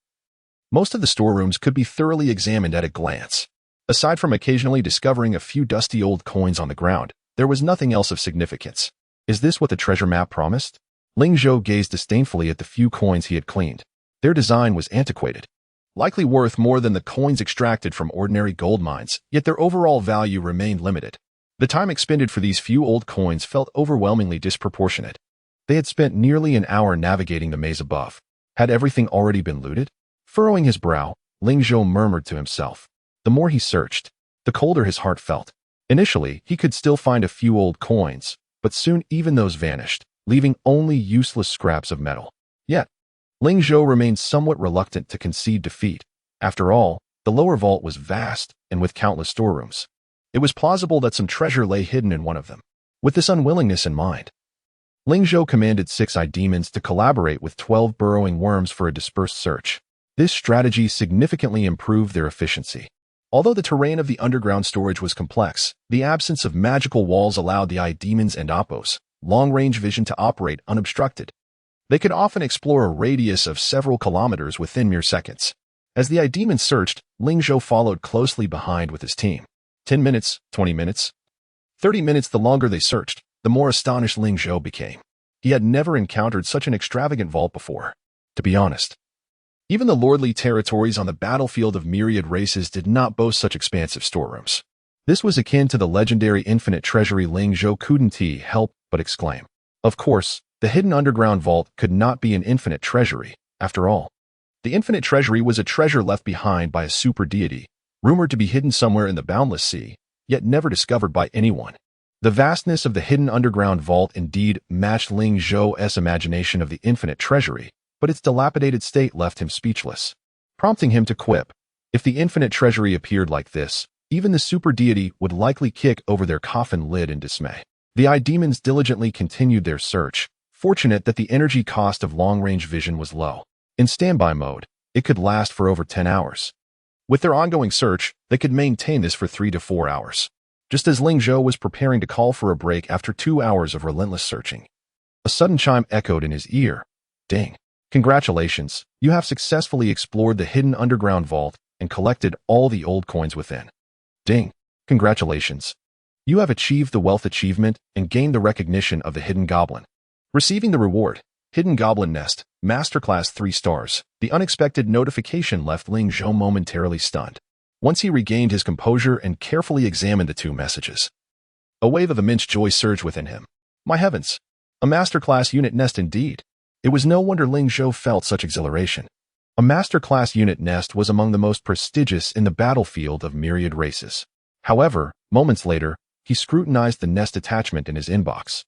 most of the storerooms could be thoroughly examined at a glance. Aside from occasionally discovering a few dusty old coins on the ground, there was nothing else of significance. Is this what the treasure map promised? Ling Zhou gazed disdainfully at the few coins he had cleaned. Their design was antiquated, likely worth more than the coins extracted from ordinary gold mines, yet their overall value remained limited. The time expended for these few old coins felt overwhelmingly disproportionate. They had spent nearly an hour navigating the maze above. Had everything already been looted? Furrowing his brow, Ling Zhou murmured to himself. The more he searched, the colder his heart felt. Initially, he could still find a few old coins, but soon even those vanished, leaving only useless scraps of metal. Yet, Ling Zhou remained somewhat reluctant to concede defeat. After all, the lower vault was vast and with countless storerooms. It was plausible that some treasure lay hidden in one of them. With this unwillingness in mind, Ling Zhou commanded 6 demons to collaborate with 12 burrowing worms for a dispersed search. This strategy significantly improved their efficiency. Although the terrain of the underground storage was complex, the absence of magical walls allowed the demons and oppos long-range vision to operate unobstructed. They could often explore a radius of several kilometers within mere seconds. As the demons searched, Ling Zhou followed closely behind with his team. 10 minutes, 20 minutes, 30 minutes. The longer they searched, the more astonished Ling Zhou became. He had never encountered such an extravagant vault before. To be honest, even the lordly territories on the battlefield of myriad races did not boast such expansive storerooms. This was akin to the legendary infinite treasury. Ling Zhou couldn't help but exclaim. Of course, the hidden underground vault could not be an infinite treasury, after all. The infinite treasury was a treasure left behind by a super deity, rumored to be hidden somewhere in the boundless sea, yet never discovered by anyone. The vastness of the hidden underground vault indeed matched Ling Zhou's imagination of the infinite treasury, but its dilapidated state left him speechless, prompting him to quip. If the infinite treasury appeared like this, even the super deity would likely kick over their coffin lid in dismay. The demons diligently continued their search, fortunate that the energy cost of long-range vision was low. In standby mode, it could last for over 10 hours. With their ongoing search, they could maintain this for 3 to 4 hours. Just as Ling Zhou was preparing to call for a break after 2 hours of relentless searching, a sudden chime echoed in his ear. Ding! Congratulations, you have successfully explored the hidden underground vault and collected all the old coins within. Ding! Congratulations. You have achieved the wealth achievement and gained the recognition of the hidden goblin. Receiving the reward, Hidden Goblin Nest, Masterclass 3 stars. The unexpected notification left Ling Zhou momentarily stunned. Once he regained his composure and carefully examined the 2 messages, a wave of immense joy surged within him. My heavens! A Masterclass unit nest indeed. It was no wonder Ling Zhou felt such exhilaration. A Masterclass unit nest was among the most prestigious in the battlefield of myriad races. However, moments later, he scrutinized the nest attachment in his inbox,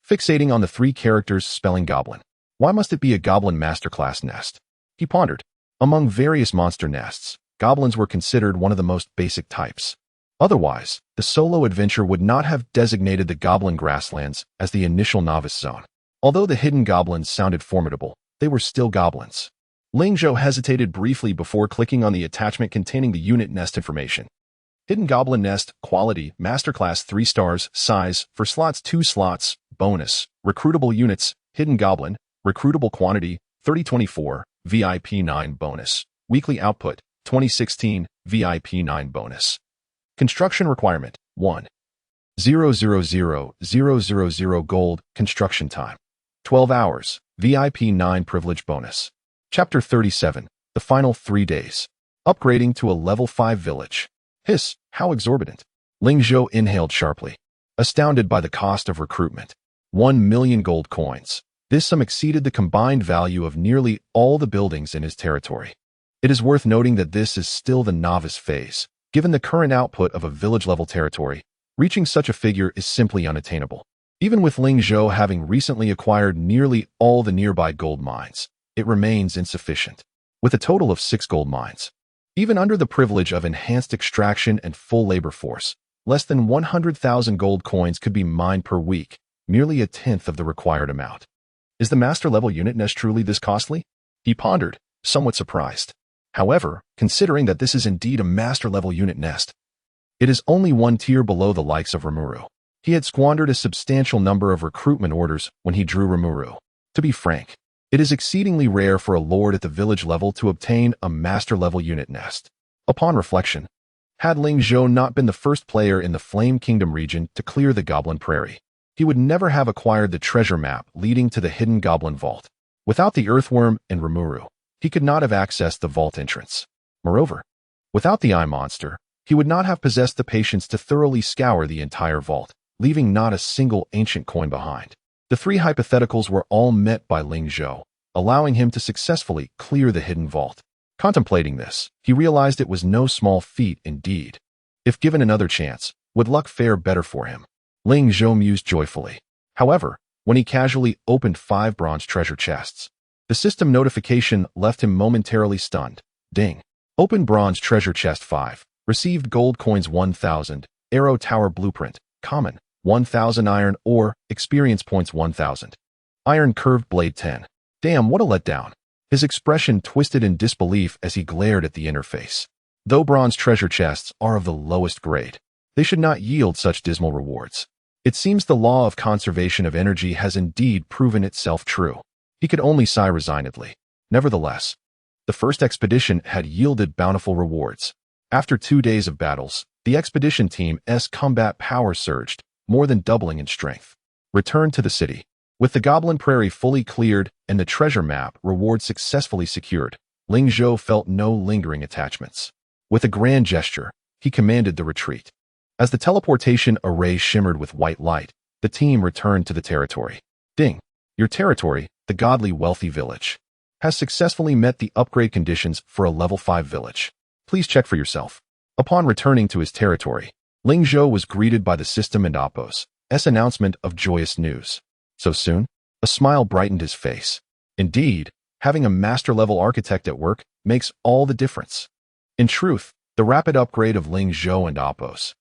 fixating on the 3 characters spelling goblin. Why must it be a goblin masterclass nest? He pondered. Among various monster nests, goblins were considered one of the most basic types. Otherwise, the solo adventure would not have designated the goblin grasslands as the initial novice zone. Although the hidden goblins sounded formidable, they were still goblins. Ling Zhou hesitated briefly before clicking on the attachment containing the unit nest information. Hidden Goblin Nest, Quality, Masterclass 3 stars, Size, for slots 2 slots, Bonus, Recruitable Units, Hidden Goblin, Recruitable Quantity, 3024, VIP 9 Bonus, Weekly Output, 2016, VIP 9 Bonus. Construction Requirement, 1. 000,000 Gold, Construction Time. 12 hours, VIP 9 Privilege Bonus. Chapter 37, The Final 3 Days. Upgrading to a Level 5 Village. Hiss, how exorbitant. Ling Zhou inhaled sharply, astounded by the cost of recruitment. 1 million gold coins. This sum exceeded the combined value of nearly all the buildings in his territory. It is worth noting that this is still the novice phase. Given the current output of a village-level territory, reaching such a figure is simply unattainable. Even with Ling Zhou having recently acquired nearly all the nearby gold mines, it remains insufficient. With a total of 6 gold mines, even under the privilege of enhanced extraction and full labor force, less than 100,000 gold coins could be mined per week, merely a tenth of the required amount. Is the master-level unit nest truly this costly? He pondered, somewhat surprised. However, considering that this is indeed a master-level unit nest, it is only 1 tier below the likes of Rimuru. He had squandered a substantial number of recruitment orders when he drew Rimuru. To be frank, it is exceedingly rare for a lord at the village level to obtain a master-level unit nest. Upon reflection, had Ling Zhou not been the first player in the Flame Kingdom region to clear the Goblin Prairie, he would never have acquired the treasure map leading to the hidden goblin vault. Without the earthworm and Rimuru, he could not have accessed the vault entrance. Moreover, without the eye monster, he would not have possessed the patience to thoroughly scour the entire vault, leaving not a single ancient coin behind. The three hypotheticals were all met by Ling Zhou, allowing him to successfully clear the hidden vault. Contemplating this, he realized it was no small feat indeed. If given another chance, would luck fare better for him? Ling Zhou mused joyfully. However, when he casually opened 5 bronze treasure chests, the system notification left him momentarily stunned. Ding. Open bronze treasure chest 5. Received gold coins 1,000, arrow tower blueprint, common, 1,000 iron ore, experience points 1,000. Iron curved blade 10. Damn, what a letdown. His expression twisted in disbelief as he glared at the interface. Though bronze treasure chests are of the lowest grade, they should not yield such dismal rewards. It seems the law of conservation of energy has indeed proven itself true. He could only sigh resignedly. Nevertheless, the first expedition had yielded bountiful rewards. After 2 days of battles, the expedition team's combat power surged, more than doubling in strength. Returned to the city. With the Goblin Prairie fully cleared and the treasure map reward successfully secured, Ling Zhou felt no lingering attachments. With a grand gesture, he commanded the retreat. As the teleportation array shimmered with white light, the team returned to the territory. Ding. Your territory, the godly wealthy village, has successfully met the upgrade conditions for a level 5 village. Please check for yourself. Upon returning to his territory, Ling Zhou was greeted by the system and Oppo's announcement of joyous news. So soon? A smile brightened his face. Indeed, having a master-level architect at work makes all the difference. In truth, the rapid upgrade of Ling Zhou and Oppo's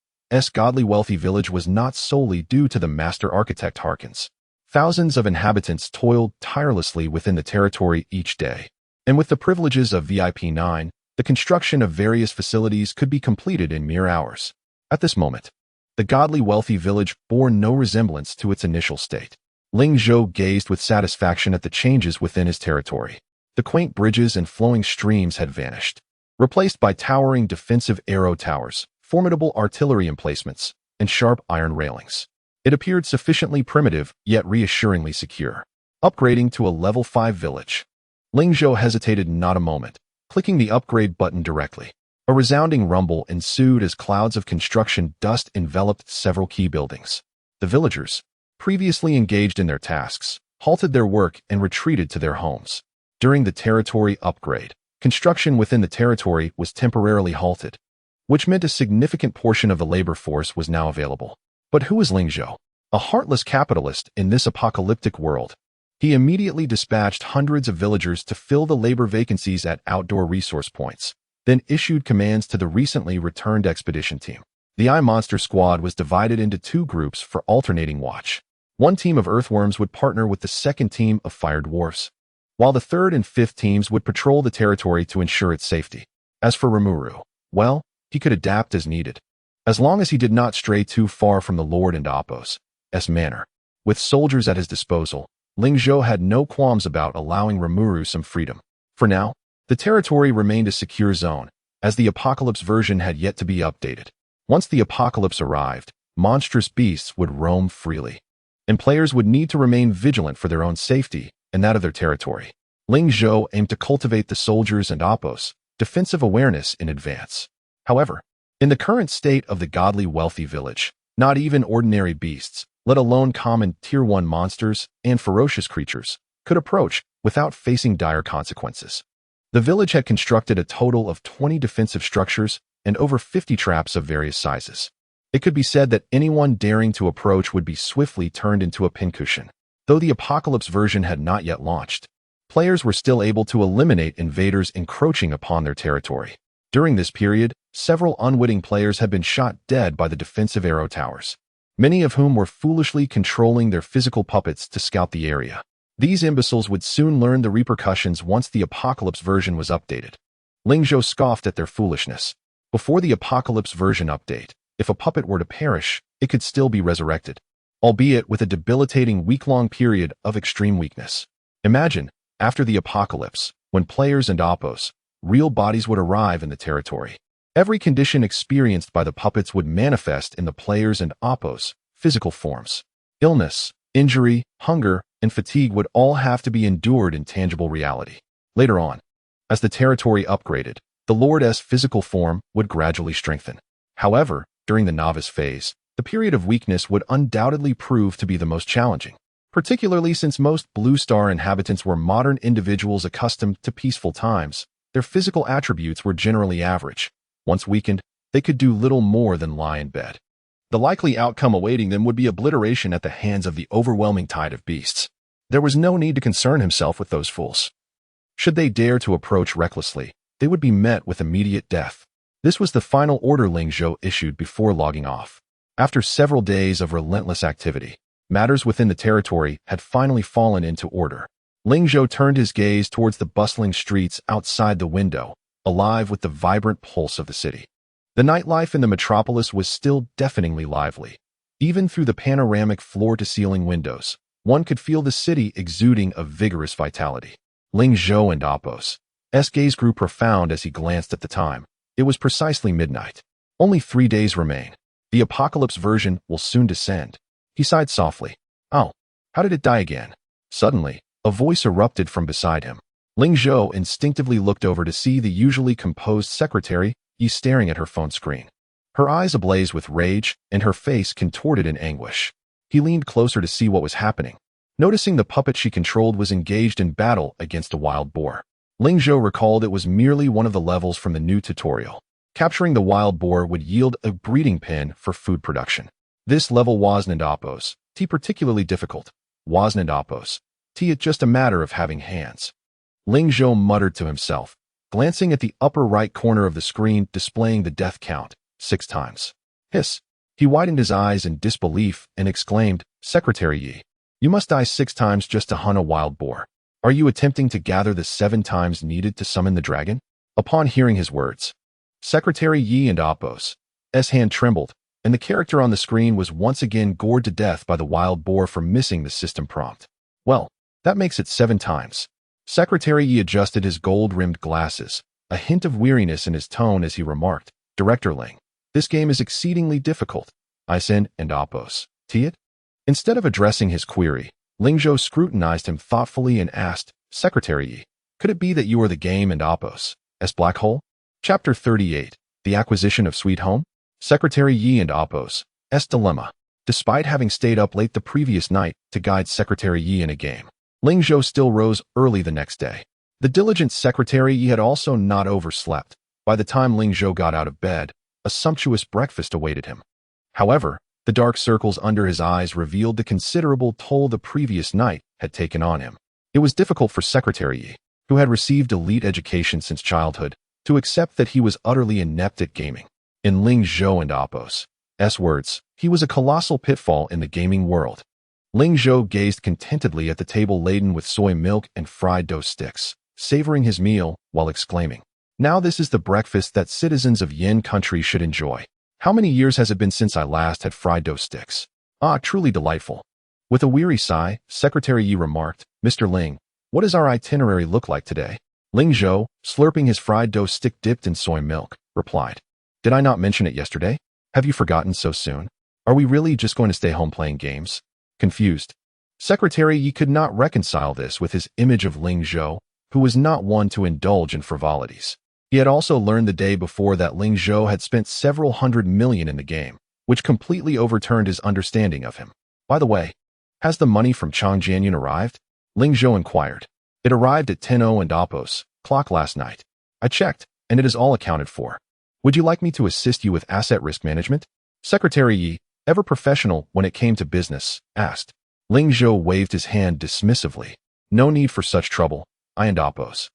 godly wealthy village was not solely due to the master architect Harkins. Thousands of inhabitants toiled tirelessly within the territory each day, and with the privileges of VIP 9, the construction of various facilities could be completed in mere hours. At this moment, the godly wealthy village bore no resemblance to its initial state. Ling Zhou gazed with satisfaction at the changes within his territory. The quaint bridges and flowing streams had vanished, replaced by towering defensive arrow towers, formidable artillery emplacements, and sharp iron railings. It appeared sufficiently primitive, yet reassuringly secure. Upgrading to a level 5 village. Ling Zhou hesitated not a moment, clicking the upgrade button directly. A resounding rumble ensued as clouds of construction dust enveloped several key buildings. The villagers, previously engaged in their tasks, halted their work and retreated to their homes. During the territory upgrade, construction within the territory was temporarily halted, which meant a significant portion of the labor force was now available. But who was Ling Zhou? A heartless capitalist in this apocalyptic world. He immediately dispatched hundreds of villagers to fill the labor vacancies at outdoor resource points, then issued commands to the recently returned expedition team. The Eye Monster squad was divided into 2 groups for alternating watch. One team of earthworms would partner with the second team of fire dwarfs, while the 3rd and 5th teams would patrol the territory to ensure its safety. As for Rimuru, well, he could adapt as needed, as long as he did not stray too far from the Lord and Oppo's manor. With soldiers at his disposal, Ling Zhou had no qualms about allowing Rimuru some freedom. For now, the territory remained a secure zone, as the Apocalypse version had yet to be updated. Once the Apocalypse arrived, monstrous beasts would roam freely, and players would need to remain vigilant for their own safety and that of their territory. Ling Zhou aimed to cultivate the soldiers and Oppo's defensive awareness in advance. However, in the current state of the godly wealthy village, not even ordinary beasts, let alone common Tier 1 monsters and ferocious creatures, could approach without facing dire consequences. The village had constructed a total of 20 defensive structures and over 50 traps of various sizes. It could be said that anyone daring to approach would be swiftly turned into a pincushion. Though the Apocalypse version had not yet launched, players were still able to eliminate invaders encroaching upon their territory. During this period, several unwitting players had been shot dead by the defensive arrow towers, many of whom were foolishly controlling their physical puppets to scout the area. These imbeciles would soon learn the repercussions once the Apocalypse version was updated. Ling Zhou scoffed at their foolishness. Before the Apocalypse version update, if a puppet were to perish, it could still be resurrected, albeit with a debilitating week-long period of extreme weakness. Imagine, after the Apocalypse, when players and Oppo's real bodies would arrive in the territory. Every condition experienced by the puppets would manifest in the players and Oppo's physical forms. Illness, injury, hunger, and fatigue would all have to be endured in tangible reality. Later on, as the territory upgraded, the Lord's physical form would gradually strengthen. However, during the novice phase, the period of weakness would undoubtedly prove to be the most challenging, particularly since most Blue Star inhabitants were modern individuals accustomed to peaceful times. Their physical attributes were generally average. Once weakened, they could do little more than lie in bed. The likely outcome awaiting them would be obliteration at the hands of the overwhelming tide of beasts. There was no need to concern himself with those fools. Should they dare to approach recklessly, they would be met with immediate death. This was the final order Ling Zhou issued before logging off. After several days of relentless activity, matters within the territory had finally fallen into order. Ling Zhou turned his gaze towards the bustling streets outside the window, alive with the vibrant pulse of the city. The nightlife in the metropolis was still deafeningly lively. Even through the panoramic floor-to-ceiling windows, one could feel the city exuding a vigorous vitality. Ling Zhou and Apos' gaze grew profound as he glanced at the time. It was precisely midnight. Only 3 days remain. The apocalypse version will soon descend. He sighed softly. Oh, how did it die again? Suddenly, a voice erupted from beside him. Ling Zhou instinctively looked over to see the usually composed secretary staring at her phone screen. Her eyes ablaze with rage, and her face contorted in anguish. He leaned closer to see what was happening, noticing the puppet she controlled was engaged in battle against a wild boar. Ling Zhou recalled it was merely one of the levels from the new tutorial. Capturing the wild boar would yield a breeding pen for food production. This level wasn't Apos' particularly difficult. Wasn't Apos' it's just a matter of having hands. Ling Zhou muttered to himself, glancing at the upper right corner of the screen displaying the death count, 6 times. Hiss. He widened his eyes in disbelief and exclaimed, Secretary Yi, you must die 6 times just to hunt a wild boar. Are you attempting to gather the 7 times needed to summon the dragon? Upon hearing his words, Secretary Yi and Apos' hand trembled, and the character on the screen was once again gored to death by the wild boar for missing the system prompt. Well, that makes it 7 times. Secretary Yi adjusted his gold-rimmed glasses, a hint of weariness in his tone as he remarked, Director Ling, this game is exceedingly difficult. Isen and Apos' it? Instead of addressing his query, Ling Zhou scrutinized him thoughtfully and asked, Secretary Yi, could it be that you are the game and Apos' black hole? Chapter 38, The Acquisition of Sweet Home? Secretary Yi and Apos' dilemma. Despite having stayed up late the previous night to guide Secretary Yi in a game, Ling Zhou still rose early the next day. The diligent Secretary Yi had also not overslept. By the time Ling Zhou got out of bed, a sumptuous breakfast awaited him. However, the dark circles under his eyes revealed the considerable toll the previous night had taken on him. It was difficult for Secretary Yi, who had received elite education since childhood, to accept that he was utterly inept at gaming. In Ling Zhou and Apos' words, he was a colossal pitfall in the gaming world. Ling Zhou gazed contentedly at the table laden with soy milk and fried dough sticks, savoring his meal while exclaiming, Now this is the breakfast that citizens of Yin country should enjoy. How many years has it been since I last had fried dough sticks? Ah, truly delightful. With a weary sigh, Secretary Yi remarked, Mr. Ling, what does our itinerary look like today? Ling Zhou, slurping his fried dough stick dipped in soy milk, replied, Did I not mention it yesterday? Have you forgotten so soon? Are we really just going to stay home playing games? Confused, Secretary Yi could not reconcile this with his image of Ling Zhou, who was not one to indulge in frivolities. He had also learned the day before that Ling Zhou had spent several hundred million in the game, which completely overturned his understanding of him. By the way, has the money from Changjianyun arrived? Ling Zhou inquired. It arrived at 10:00 and Apos' clock last night. I checked, and it is all accounted for. Would you like me to assist you with asset risk management? Secretary Yi, ever professional when it came to business, asked. Ling Zhou waved his hand dismissively. No need for such trouble. I and Apos'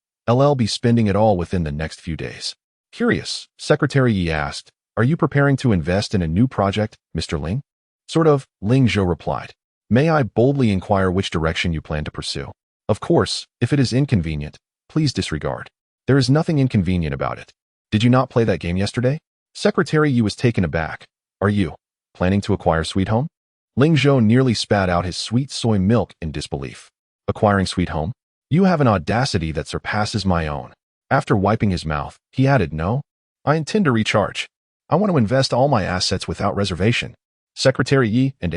be spending it all within the next few days. Curious, Secretary Yi asked, are you preparing to invest in a new project, Mr. Ling? Sort of, Ling Zhou replied. May I boldly inquire which direction you plan to pursue? Of course, if it is inconvenient, please disregard. There is nothing inconvenient about it. Did you not play that game yesterday? Secretary Yi was taken aback. Are you planning to acquire Sweet Home? Ling Zhou nearly spat out his sweet soy milk in disbelief. Acquiring Sweet Home? You have an audacity that surpasses my own. After wiping his mouth, he added, No, I intend to recharge. I want to invest all my assets without reservation. Secretary Yi and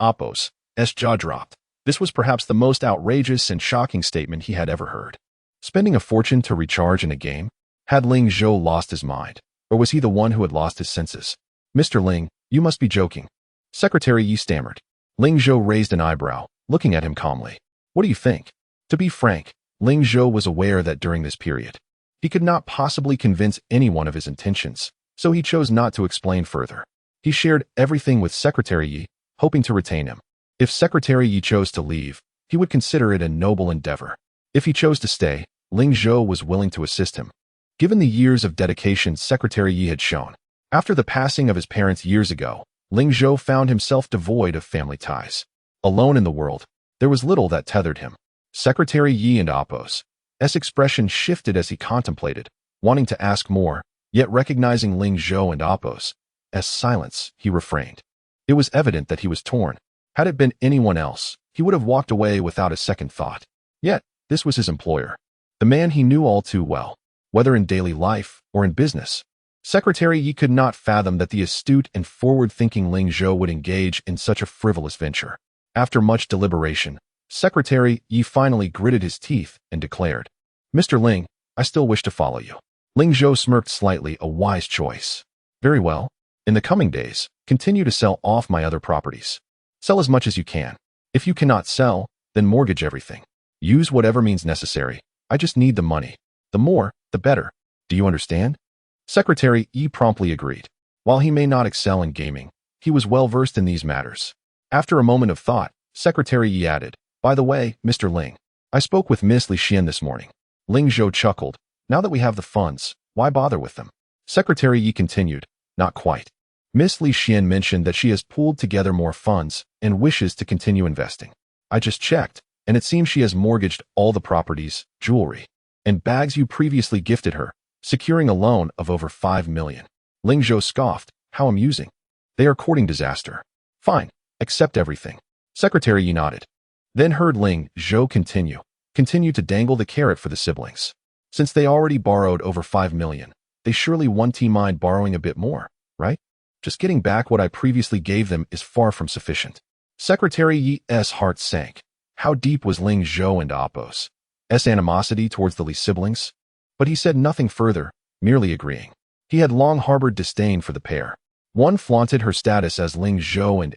Apos' jaw dropped. This was perhaps the most outrageous and shocking statement he had ever heard. Spending a fortune to recharge in a game? Had Ling Zhou lost his mind? Or was he the one who had lost his senses? Mr. Ling, you must be joking. Secretary Yi stammered. Ling Zhou raised an eyebrow, looking at him calmly. What do you think? To be frank, Ling Zhou was aware that during this period, he could not possibly convince anyone of his intentions, so he chose not to explain further. He shared everything with Secretary Yi, hoping to retain him. If Secretary Yi chose to leave, he would consider it a noble endeavor. If he chose to stay, Ling Zhou was willing to assist him. Given the years of dedication Secretary Yi had shown, after the passing of his parents years ago, Ling Zhou found himself devoid of family ties. Alone in the world, there was little that tethered him. Secretary Yi and Apos' expression shifted as he contemplated, wanting to ask more, yet recognizing Ling Zhou and Apos' silence, he refrained. It was evident that he was torn. Had it been anyone else, he would have walked away without a second thought. Yet, this was his employer, the man he knew all too well, whether in daily life or in business. Secretary Yi could not fathom that the astute and forward-thinking Ling Zhou would engage in such a frivolous venture. After much deliberation, Secretary Yi finally gritted his teeth and declared, Mr. Ling, I still wish to follow you. Ling Zhou smirked slightly, a wise choice. Very well. In the coming days, continue to sell off my other properties. Sell as much as you can. If you cannot sell, then mortgage everything. Use whatever means necessary. I just need the money. The more, the better. Do you understand? Secretary Yi promptly agreed. While he may not excel in gaming, he was well versed in these matters. After a moment of thought, Secretary Yi added, By the way, Mr. Ling, I spoke with Miss Li Xian this morning. Ling Zhou chuckled. Now that we have the funds, why bother with them? Secretary Yi continued, Not quite. Miss Li Xian mentioned that she has pooled together more funds and wishes to continue investing. I just checked, and it seems she has mortgaged all the properties, jewelry, and bags you previously gifted her, securing a loan of over 5 million. Ling Zhou scoffed. How amusing. They are courting disaster. Fine, accept everything. Secretary Yi nodded. Then heard Ling Zhou continue to dangle the carrot for the siblings. Since they already borrowed over 5 million, they surely won't mind borrowing a bit more, right? Just getting back what I previously gave them is far from sufficient. Secretary Yi's heart sank. How deep was Ling Zhou and Apos' animosity towards the Li siblings? But he said nothing further, merely agreeing. He had long harbored disdain for the pair. One flaunted her status as Ling Zhou and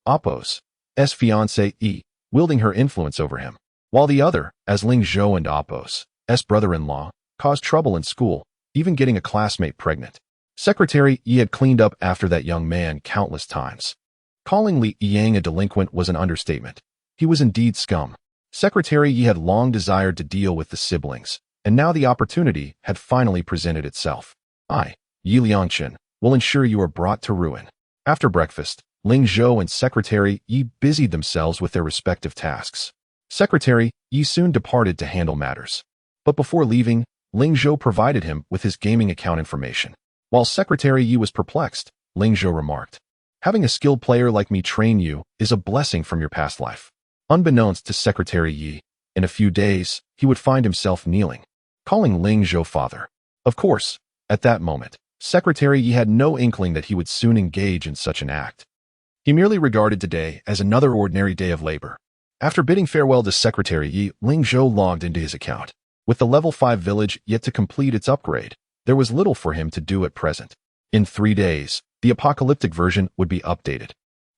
Apos' fiancée, wielding her influence over him, while the other, as Ling Zhou and Apos' brother-in-law, caused trouble in school, even getting a classmate pregnant. Secretary Yi had cleaned up after that young man countless times. Calling Li Yang a delinquent was an understatement. He was indeed scum. Secretary Yi had long desired to deal with the siblings, and now the opportunity had finally presented itself. I, Yi Liangchen, will ensure you are brought to ruin. After breakfast, Ling Zhou and Secretary Yi busied themselves with their respective tasks. Secretary Yi soon departed to handle matters. But before leaving, Ling Zhou provided him with his gaming account information. While Secretary Yi was perplexed, Ling Zhou remarked, Having a skilled player like me train you is a blessing from your past life. Unbeknownst to Secretary Yi, in a few days, he would find himself kneeling, calling Ling Zhou father. Of course, at that moment, Secretary Yi had no inkling that he would soon engage in such an act. He merely regarded today as another ordinary day of labor. After bidding farewell to Secretary Yi, Ling Zhou logged into his account. With the level 5 village yet to complete its upgrade, there was little for him to do at present. In 3 days, the apocalyptic version would be updated,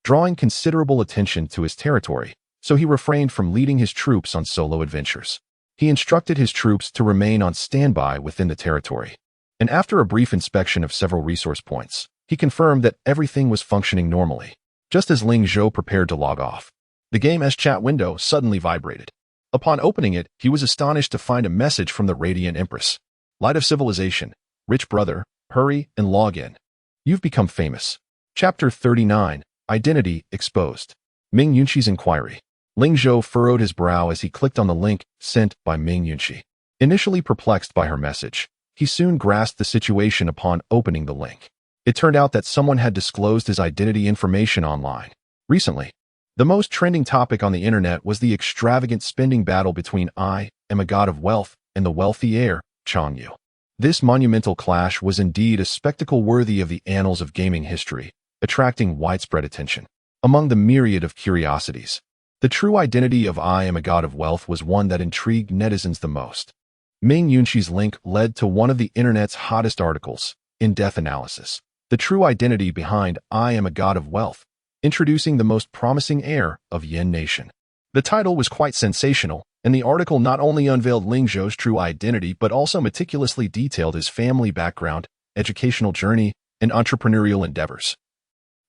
drawing considerable attention to his territory, so he refrained from leading his troops on solo adventures. He instructed his troops to remain on standby within the territory. And after a brief inspection of several resource points, he confirmed that everything was functioning normally. Just as Ling Zhou prepared to log off, the game's chat window suddenly vibrated. Upon opening it, he was astonished to find a message from the Radiant Empress. Light of Civilization, rich brother, hurry and log in. You've become famous. Chapter 39, Identity Exposed. Ming Yunxi's Inquiry. Ling Zhou furrowed his brow as he clicked on the link sent by Ming Yunxi. Initially perplexed by her message, he soon grasped the situation upon opening the link. It turned out that someone had disclosed his identity information online. Recently, the most trending topic on the internet was the extravagant spending battle between I am a god of wealth and the wealthy heir, Changyu. This monumental clash was indeed a spectacle worthy of the annals of gaming history, attracting widespread attention. Among the myriad of curiosities, the true identity of I am a god of wealth was one that intrigued netizens the most. Ming Yunxi's link led to one of the internet's hottest articles, in-depth analysis. The true identity behind I am a god of wealth, introducing the most promising heir of Yin Nation. The title was quite sensational, and the article not only unveiled Ling Zhou's true identity but also meticulously detailed his family background, educational journey, and entrepreneurial endeavors.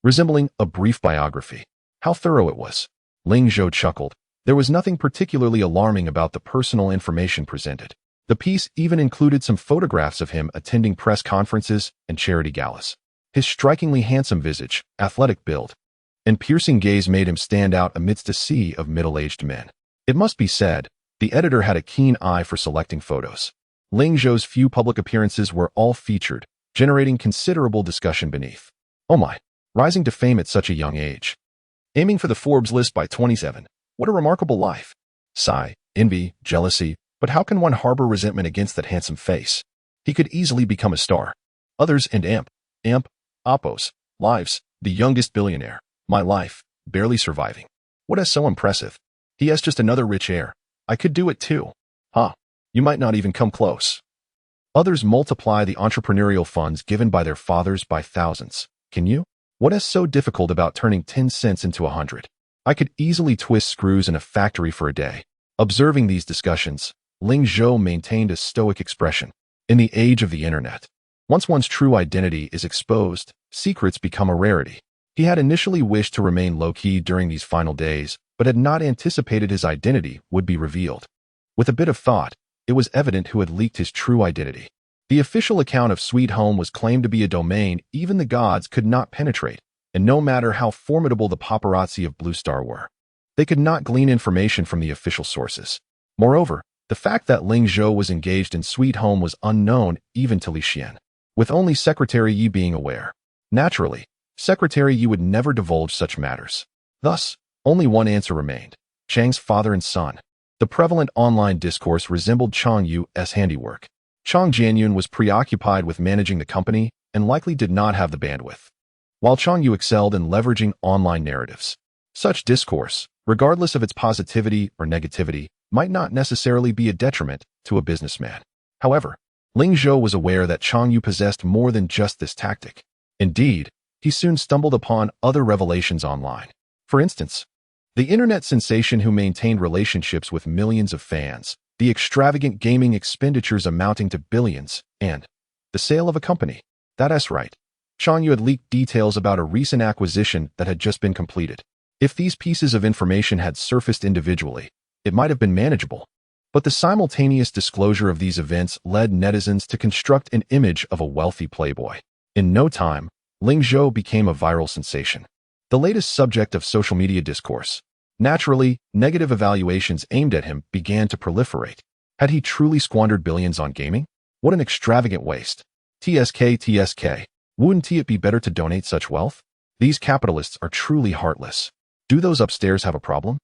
Resembling a brief biography. How thorough it was. Ling Zhou chuckled. There was nothing particularly alarming about the personal information presented. The piece even included some photographs of him attending press conferences and charity galas. His strikingly handsome visage, athletic build, and piercing gaze made him stand out amidst a sea of middle-aged men. It must be said, the editor had a keen eye for selecting photos. Ling Zhou's few public appearances were all featured, generating considerable discussion beneath. Oh my, rising to fame at such a young age. Aiming for the Forbes list by 27. What a remarkable life. Sigh, envy, jealousy, but how can one harbor resentment against that handsome face? He could easily become a star. Others and amp, Oppos, lives, the youngest billionaire. My life, barely surviving. What is so impressive? He has just another rich heir. I could do it too. Huh, you might not even come close. Others multiply the entrepreneurial funds given by their fathers by thousands. Can you? What is so difficult about turning 10 cents into 100? I could easily twist screws in a factory for a day. Observing these discussions, Ling Zhou maintained a stoic expression. In the age of the internet, once one's true identity is exposed, secrets become a rarity. He had initially wished to remain low-key during these final days, but had not anticipated his identity would be revealed. With a bit of thought, it was evident who had leaked his true identity. The official account of Sweet Home was claimed to be a domain even the gods could not penetrate, and no matter how formidable the paparazzi of Blue Star were, they could not glean information from the official sources. Moreover, the fact that Ling Zhou was engaged in Sweet Home was unknown even to Li Xian, with only Secretary Yi being aware. Naturally, Secretary Yi would never divulge such matters. Thus, only one answer remained: Chang's father and son. The prevalent online discourse resembled Chang Yu's handiwork. Chang Jianyun was preoccupied with managing the company and likely did not have the bandwidth, while Chang Yu excelled in leveraging online narratives. Such discourse, regardless of its positivity or negativity, might not necessarily be a detriment to a businessman. However, Ling Zhou was aware that Chang Yu possessed more than just this tactic. Indeed, he soon stumbled upon other revelations online. For instance, the internet sensation who maintained relationships with millions of fans, the extravagant gaming expenditures amounting to billions, and the sale of a company. That's right. Chang Yu had leaked details about a recent acquisition that had just been completed. If these pieces of information had surfaced individually, it might have been manageable. But the simultaneous disclosure of these events led netizens to construct an image of a wealthy playboy. In no time, Ling Zhou became a viral sensation, the latest subject of social media discourse. Naturally, negative evaluations aimed at him began to proliferate. Had he truly squandered billions on gaming? What an extravagant waste. TSK. Wouldn't it be better to donate such wealth? These capitalists are truly heartless. Do those upstairs have a problem?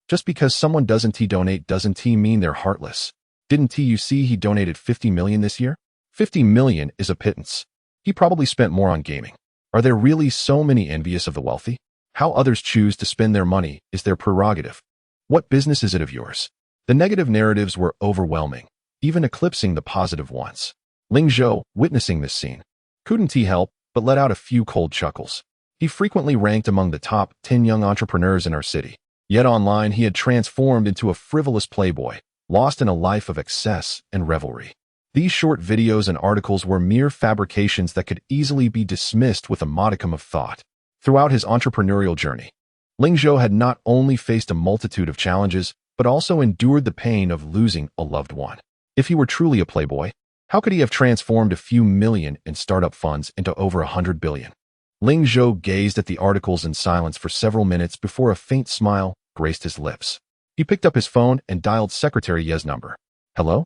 Just because someone doesn't donate doesn't mean they're heartless. Didn't you see he donated 50 million this year? 50 million is a pittance. He probably spent more on gaming. Are there really so many envious of the wealthy? How others choose to spend their money is their prerogative. What business is it of yours? The negative narratives were overwhelming, even eclipsing the positive ones. Ling Zhou, witnessing this scene, couldn't help but let out a few cold chuckles. He frequently ranked among the top 10 young entrepreneurs in our city. Yet online he had transformed into a frivolous playboy, lost in a life of excess and revelry. These short videos and articles were mere fabrications that could easily be dismissed with a modicum of thought. Throughout his entrepreneurial journey, Ling Zhou had not only faced a multitude of challenges, but also endured the pain of losing a loved one. If he were truly a playboy, how could he have transformed a few million in startup funds into over 100 billion? Ling Zhou gazed at the articles in silence for several minutes before a faint smile graced his lips. He picked up his phone and dialed Secretary Ye's number. Hello?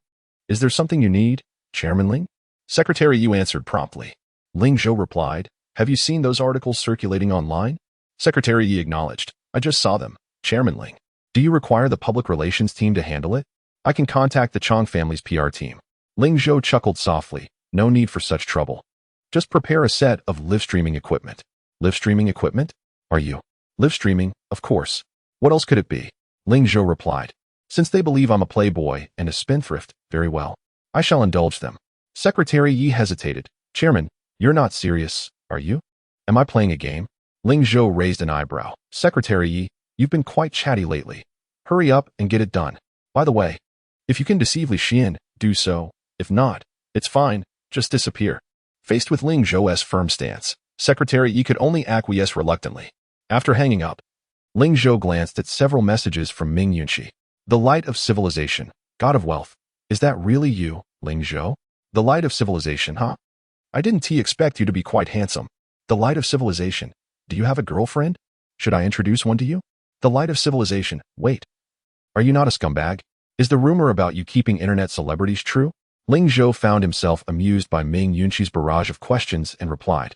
Is there something you need, Chairman Ling? Secretary Yu answered promptly. Ling Zhou replied, Have you seen those articles circulating online? Secretary Yi acknowledged. I just saw them, Chairman Ling. Do you require the public relations team to handle it? I can contact the Chang family's PR team. Ling Zhou chuckled softly. No need for such trouble. Just prepare a set of live streaming equipment. Live streaming equipment? Are you Live streaming, of course. What else could it be? Ling Zhou replied. Since they believe I'm a playboy and a spendthrift, very well. I shall indulge them. Secretary Yi hesitated. Chairman, you're not serious, are you? Am I playing a game? Ling Zhou raised an eyebrow. Secretary Yi, you've been quite chatty lately. Hurry up and get it done. By the way, if you can deceive Li Xian, do so. If not, it's fine, just disappear. Faced with Ling Zhou's firm stance, Secretary Yi could only acquiesce reluctantly. After hanging up, Ling Zhou glanced at several messages from Ming Yunqi. The light of civilization, god of wealth. Is that really you, Ling Zhou? The light of civilization, huh? I didn't expect you to be quite handsome. The light of civilization. Do you have a girlfriend? Should I introduce one to you? The light of civilization. Wait. Are you not a scumbag? Is the rumor about you keeping internet celebrities true? Ling Zhou found himself amused by Ming Yunqi's barrage of questions and replied.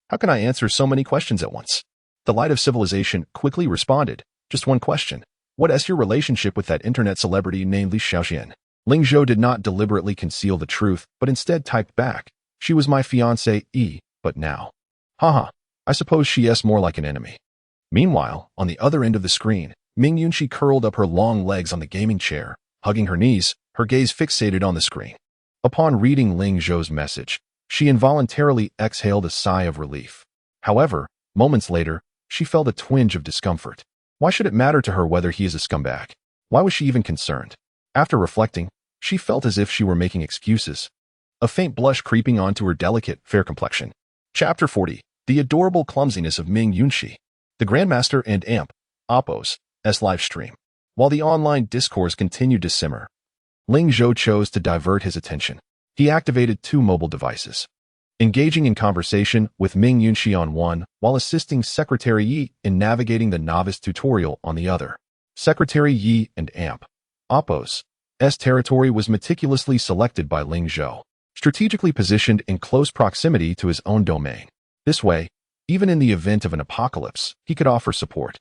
How can I answer so many questions at once? The light of civilization quickly responded. Just one question. What is your relationship with that internet celebrity named Li Xiaoxian? Ling Zhou did not deliberately conceal the truth, but instead typed back. She was my fiancée, but now. Haha, I suppose she is more like an enemy. Meanwhile, on the other end of the screen, Ming Yunqi curled up her long legs on the gaming chair, hugging her knees, her gaze fixated on the screen. Upon reading Ling Zhou's message, she involuntarily exhaled a sigh of relief. However, moments later, she felt a twinge of discomfort. Why should it matter to her whether he is a scumbag? Why was she even concerned? After reflecting, she felt as if she were making excuses. A faint blush creeping onto her delicate, fair complexion. Chapter 40. The adorable clumsiness of Ming Yunqi. The Grandmaster and Amp, Oppo's, live stream. While the online discourse continued to simmer, Ling Zhou chose to divert his attention. He activated 2 mobile devices, engaging in conversation with Ming Yunqi on one, while assisting Secretary Yi in navigating the novice tutorial on the other. Secretary Yi and Amp, Oppo's, territory was meticulously selected by Ling Zhou, strategically positioned in close proximity to his own domain. This way, even in the event of an apocalypse, he could offer support.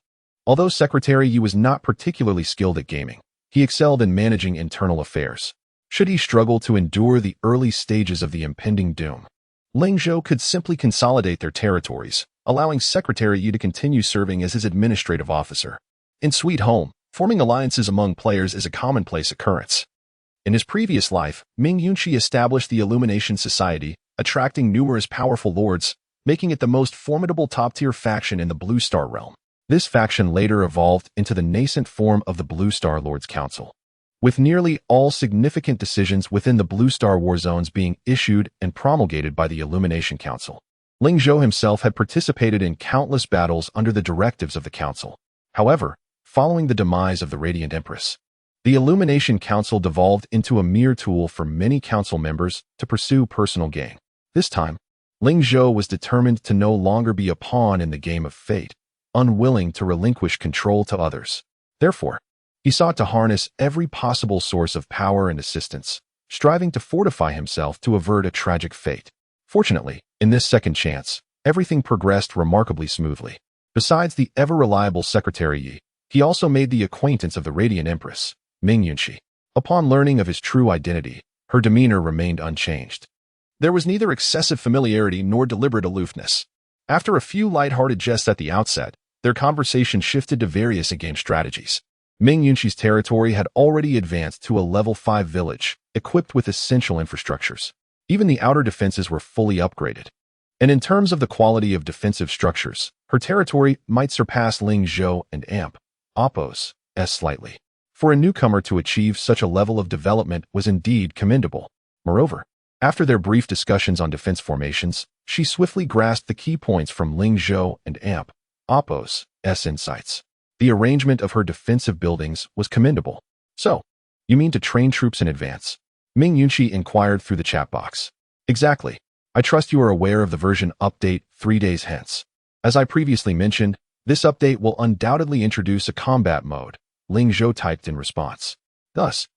Although Secretary Yi was not particularly skilled at gaming, he excelled in managing internal affairs. Should he struggle to endure the early stages of the impending doom, Ling Zhou could simply consolidate their territories, allowing Secretary Yi to continue serving as his administrative officer. In Sweet Home, forming alliances among players is a commonplace occurrence. In his previous life, Ming Yunqi established the Illumination Society, attracting numerous powerful lords, making it the most formidable top-tier faction in the Blue Star realm. This faction later evolved into the nascent form of the Blue Star Lords Council, with nearly all significant decisions within the Blue Star War Zones being issued and promulgated by the Illumination Council. Ling Zhou himself had participated in countless battles under the directives of the Council. However, following the demise of the Radiant Empress, the Illumination Council devolved into a mere tool for many council members to pursue personal gain. This time, Ling Zhou was determined to no longer be a pawn in the game of fate, unwilling to relinquish control to others. Therefore, he sought to harness every possible source of power and assistance, striving to fortify himself to avert a tragic fate. Fortunately, in this second chance, everything progressed remarkably smoothly. Besides the ever-reliable Secretary Yi, he also made the acquaintance of the Radiant Empress, Ming Yunqi. Upon learning of his true identity, her demeanor remained unchanged. There was neither excessive familiarity nor deliberate aloofness. After a few light-hearted jests at the outset, their conversation shifted to various in-game strategies. Ming Yunqi's territory had already advanced to a level 5 village, equipped with essential infrastructures. Even the outer defenses were fully upgraded. And in terms of the quality of defensive structures, her territory might surpass Ling Zhou and Amp, Oppo's, slightly. For a newcomer to achieve such a level of development was indeed commendable. Moreover, after their brief discussions on defense formations, she swiftly grasped the key points from Ling Zhou and Amp, Oppo's, insights. The arrangement of her defensive buildings was commendable. So, you mean to train troops in advance? Ming Yunqi inquired through the chat box. Exactly. I trust you are aware of the version update 3 days hence. As I previously mentioned, this update will undoubtedly introduce a combat mode, Ling Zhou typed in response. Thus,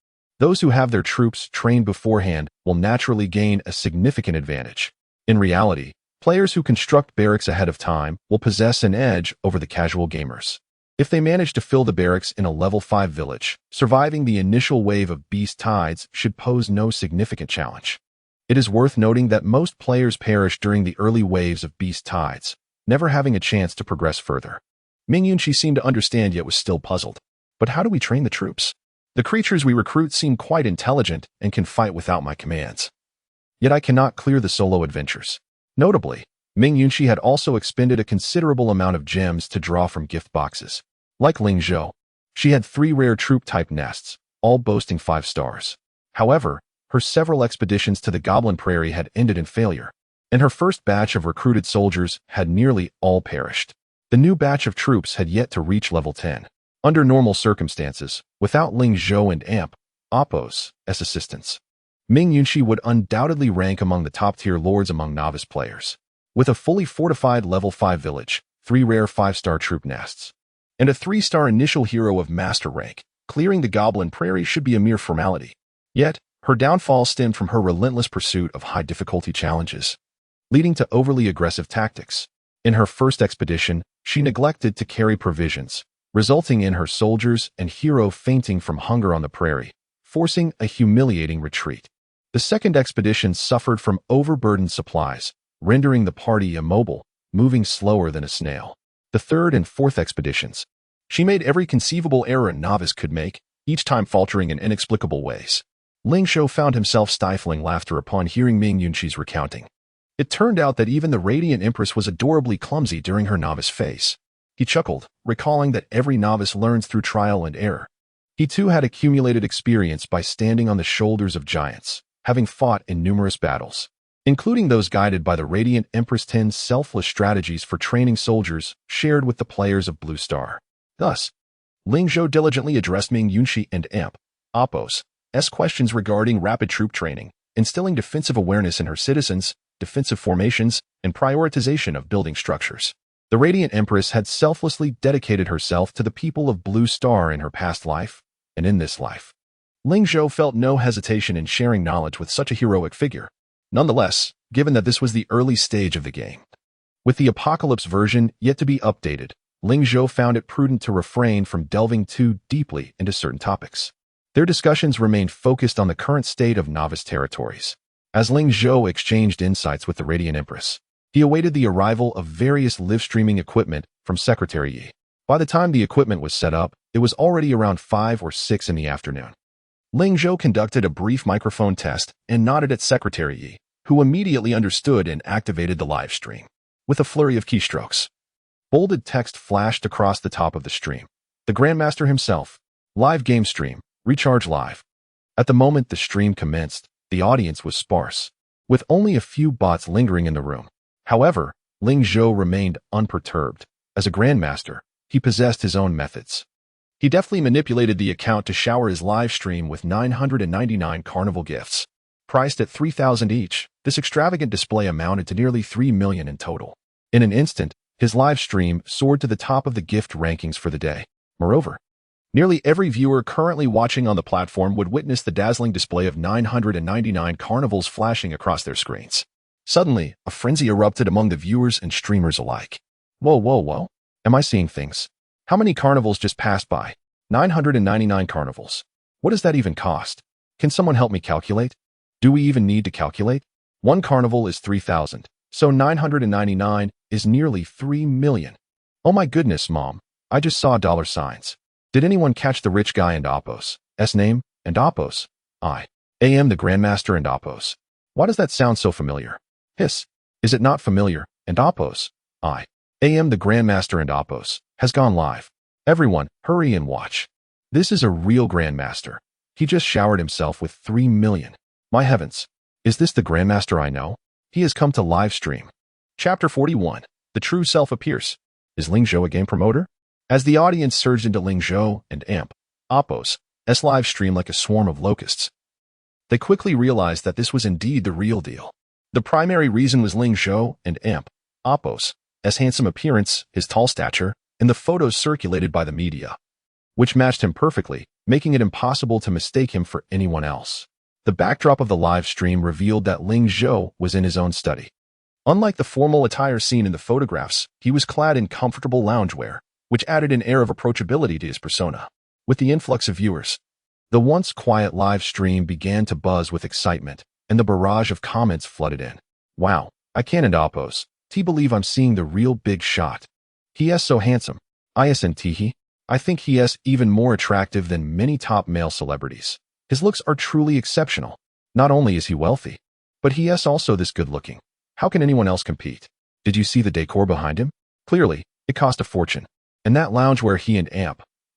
those who have their troops trained beforehand will naturally gain a significant advantage. In reality, players who construct barracks ahead of time will possess an edge over the casual gamers. If they manage to fill the barracks in a level 5 village, surviving the initial wave of beast tides should pose no significant challenge. It is worth noting that most players perish during the early waves of beast tides, never having a chance to progress further. Ming Yunqi seemed to understand yet was still puzzled. But how do we train the troops? The creatures we recruit seem quite intelligent and can fight without my commands. Yet I cannot clear the solo adventures. Notably, Ming Yunqi had also expended a considerable amount of gems to draw from gift boxes. Like Ling Zhou, she had 3 rare troop-type nests, all boasting 5 stars. However, her several expeditions to the Goblin Prairie had ended in failure, and her first batch of recruited soldiers had nearly all perished. The new batch of troops had yet to reach level 10. Under normal circumstances, without Ling Zhou and Amp, Appo's assistance, Ming Yunqi would undoubtedly rank among the top-tier lords among novice players. With a fully fortified level 5 village, 3 rare 5-star troop nests, and a 3-star initial hero of master rank, clearing the Goblin Prairie should be a mere formality. Yet, her downfall stemmed from her relentless pursuit of high-difficulty challenges, leading to overly aggressive tactics. In her first expedition, she neglected to carry provisions, resulting in her soldiers and hero fainting from hunger on the prairie, forcing a humiliating retreat. The second expedition suffered from overburdened supplies, rendering the party immobile, moving slower than a snail. The third and fourth expeditions, she made every conceivable error a novice could make, each time faltering in inexplicable ways. Ling Zhou found himself stifling laughter upon hearing Ming Yunqi's recounting. It turned out that even the Radiant Empress was adorably clumsy during her novice phase. He chuckled, recalling that every novice learns through trial and error. He too had accumulated experience by standing on the shoulders of giants, having fought in numerous battles, including those guided by the Radiant Empress 10's selfless strategies for training soldiers shared with the players of Blue Star. Thus, Ling Zhou diligently addressed Ming Yunqi and Amp, Appo's questions regarding rapid troop training, instilling defensive awareness in her citizens, defensive formations, and prioritization of building structures. The Radiant Empress had selflessly dedicated herself to the people of Blue Star in her past life, and in this life. Ling Zhou felt no hesitation in sharing knowledge with such a heroic figure. Nonetheless, given that this was the early stage of the game, with the Apocalypse version yet to be updated, Ling Zhou found it prudent to refrain from delving too deeply into certain topics. Their discussions remained focused on the current state of novice territories. As Ling Zhou exchanged insights with the Radiant Empress, he awaited the arrival of various live-streaming equipment from Secretary Yi. By the time the equipment was set up, it was already around 5 or 6 in the afternoon. Ling Zhou conducted a brief microphone test and nodded at Secretary Yi, who immediately understood and activated the live stream. With a flurry of keystrokes, bolded text flashed across the top of the stream. The Grandmaster himself. Live game stream. Recharge live. At the moment the stream commenced, the audience was sparse, with only a few bots lingering in the room. However, Ling Zhou remained unperturbed. As a Grandmaster, he possessed his own methods. He deftly manipulated the account to shower his live stream with 999 carnival gifts. Priced at 3,000 each, this extravagant display amounted to nearly 3 million in total. In an instant, his live stream soared to the top of the gift rankings for the day. Moreover, nearly every viewer currently watching on the platform would witness the dazzling display of 999 carnivals flashing across their screens. Suddenly, a frenzy erupted among the viewers and streamers alike. Whoa, whoa, whoa. Am I seeing things? How many carnivals just passed by? 999 carnivals. What does that even cost? Can someone help me calculate? Do we even need to calculate? One carnival is 3,000, so 999 is nearly 3 million. Oh my goodness, Mom. I just saw dollar signs. Did anyone catch the rich guy and Appo's name? And Appo's? I am the Grandmaster and Appo's. Why does that sound so familiar? Hiss. Is it not familiar? And Appo's? I am the Grandmaster and Appo's has gone live. Everyone, hurry and watch. This is a real Grandmaster. He just showered himself with 3 million. My heavens. Is this the Grandmaster I know? He has come to live stream. Chapter 41. The True Self Appears. Is Ling Zhou a game promoter? As the audience surged into Ling Zhou and Amp, Appo's live stream like a swarm of locusts, they quickly realized that this was indeed the real deal. The primary reason was Ling Zhou and Amp, Appo's handsome appearance, his tall stature, and the photos circulated by the media, which matched him perfectly, making it impossible to mistake him for anyone else. The backdrop of the live stream revealed that Ling Zhou was in his own study. Unlike the formal attire seen in the photographs, he was clad in comfortable loungewear, which added an air of approachability to his persona. With the influx of viewers, the once quiet live stream began to buzz with excitement, and the barrage of comments flooded in. Wow, I can't and Appo's. Believe I'm seeing the real big shot. He is so handsome. ISNThe. I think he is even more attractive than many top male celebrities. His looks are truly exceptional. Not only is he wealthy, but he is also this good-looking. How can anyone else compete? Did you see the decor behind him? Clearly, it cost a fortune. And that loungewear he and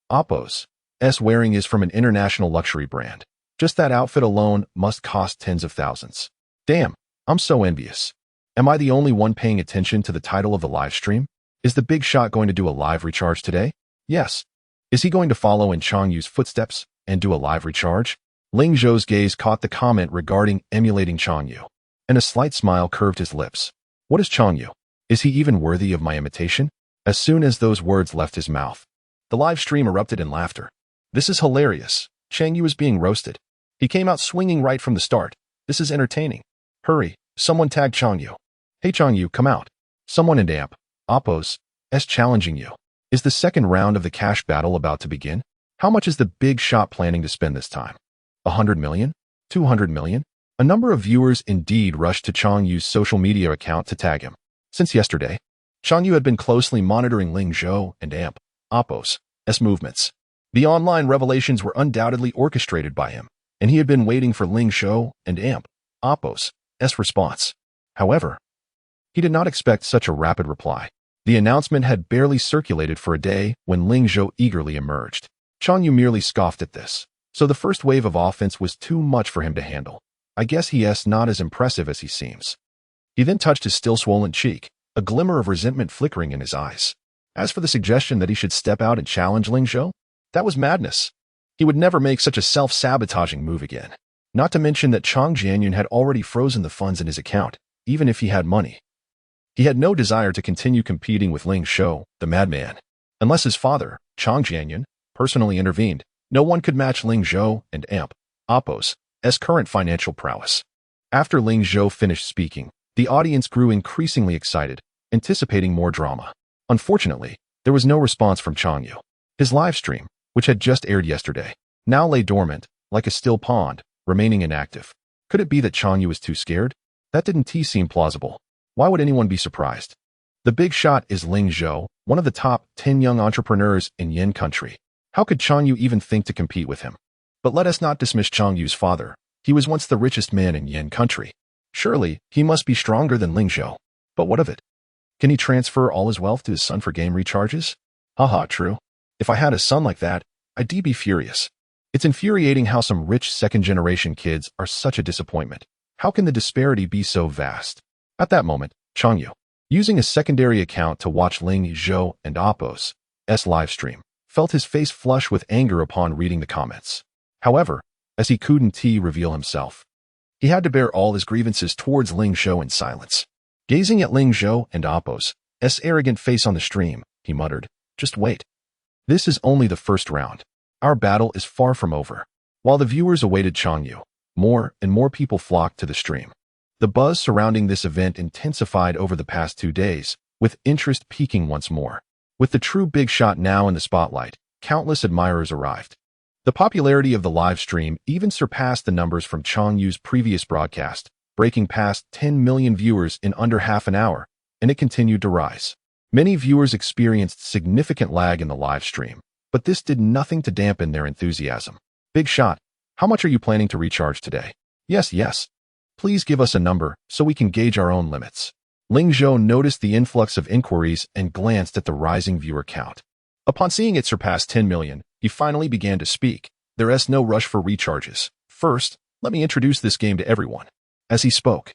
Appos is wearing is from an international luxury brand. Just that outfit alone must cost tens of thousands. Damn, I'm so envious. Am I the only one paying attention to the title of the live stream? Is the big shot going to do a live recharge today? Yes. Is he going to follow in Chang Yu's footsteps and do a live recharge? Ling Zhou's gaze caught the comment regarding emulating Chang Yu, and a slight smile curved his lips. What is Chang Yu? Is he even worthy of my imitation? As soon as those words left his mouth, the live stream erupted in laughter. This is hilarious. Chang Yu is being roasted. He came out swinging right from the start. This is entertaining. Hurry, someone tag Chang Yu. Hey Chang Yu, come out. Someone in Appos is challenging you. Is the second round of the cash battle about to begin? How much is the big shot planning to spend this time? 100 million? 200 million? A number of viewers indeed rushed to Chang Yu's social media account to tag him. Since yesterday, Chang Yu had been closely monitoring Ling Zhou and Appos' movements. The online revelations were undoubtedly orchestrated by him, and he had been waiting for Ling Zhou and Appos' response. However, he did not expect such a rapid reply. The announcement had barely circulated for a day when Ling Zhou eagerly emerged. Chang Yu merely scoffed at this, so the first wave of offense was too much for him to handle. I guess he is not as impressive as he seems. He then touched his still swollen cheek, a glimmer of resentment flickering in his eyes. As for the suggestion that he should step out and challenge Ling Zhou, that was madness. He would never make such a self-sabotaging move again. Not to mention that Chang Jianyun had already frozen the funds in his account, even if he had money. He had no desire to continue competing with Ling Zhou, the madman. Unless his father, Chang Jianyun, personally intervened, no one could match Ling Zhou and Appos' current financial prowess. After Ling Zhou finished speaking, the audience grew increasingly excited, anticipating more drama. Unfortunately, there was no response from Chang Yu. His live stream, which had just aired yesterday, now lay dormant, like a still pond, remaining inactive. Could it be that Chang Yu was too scared? That didn't seem plausible. Why would anyone be surprised? The big shot is Ling Zhou, one of the top 10 young entrepreneurs in Yin country. How could Chang Yu even think to compete with him? But let us not dismiss Chang Yu's father. He was once the richest man in Yin country. Surely, he must be stronger than Ling Zhou. But what of it? Can he transfer all his wealth to his son for game recharges? Haha, true. If I had a son like that, I'd be furious. It's infuriating how some rich second-generation kids are such a disappointment. How can the disparity be so vast? At that moment, Chang Yu, using a secondary account to watch Ling Zhou and Appos' live stream, felt his face flush with anger upon reading the comments. However, as he couldn't reveal himself, he had to bear all his grievances towards Ling Zhou in silence. Gazing at Ling Zhou and Appos' arrogant face on the stream, he muttered, "Just wait. This is only the first round. Our battle is far from over." While the viewers awaited Chang Yu, more and more people flocked to the stream. The buzz surrounding this event intensified over the past 2 days, with interest peaking once more. With the true big shot now in the spotlight, countless admirers arrived. The popularity of the live stream even surpassed the numbers from Chang Yu's previous broadcast, breaking past 10 million viewers in under half an hour, and it continued to rise. Many viewers experienced significant lag in the live stream, but this did nothing to dampen their enthusiasm. Big shot, how much are you planning to recharge today? Yes. Please give us a number so we can gauge our own limits. Ling Zhou noticed the influx of inquiries and glanced at the rising viewer count. Upon seeing it surpass 10 million, he finally began to speak. There is no rush for recharges. First, let me introduce this game to everyone. As he spoke,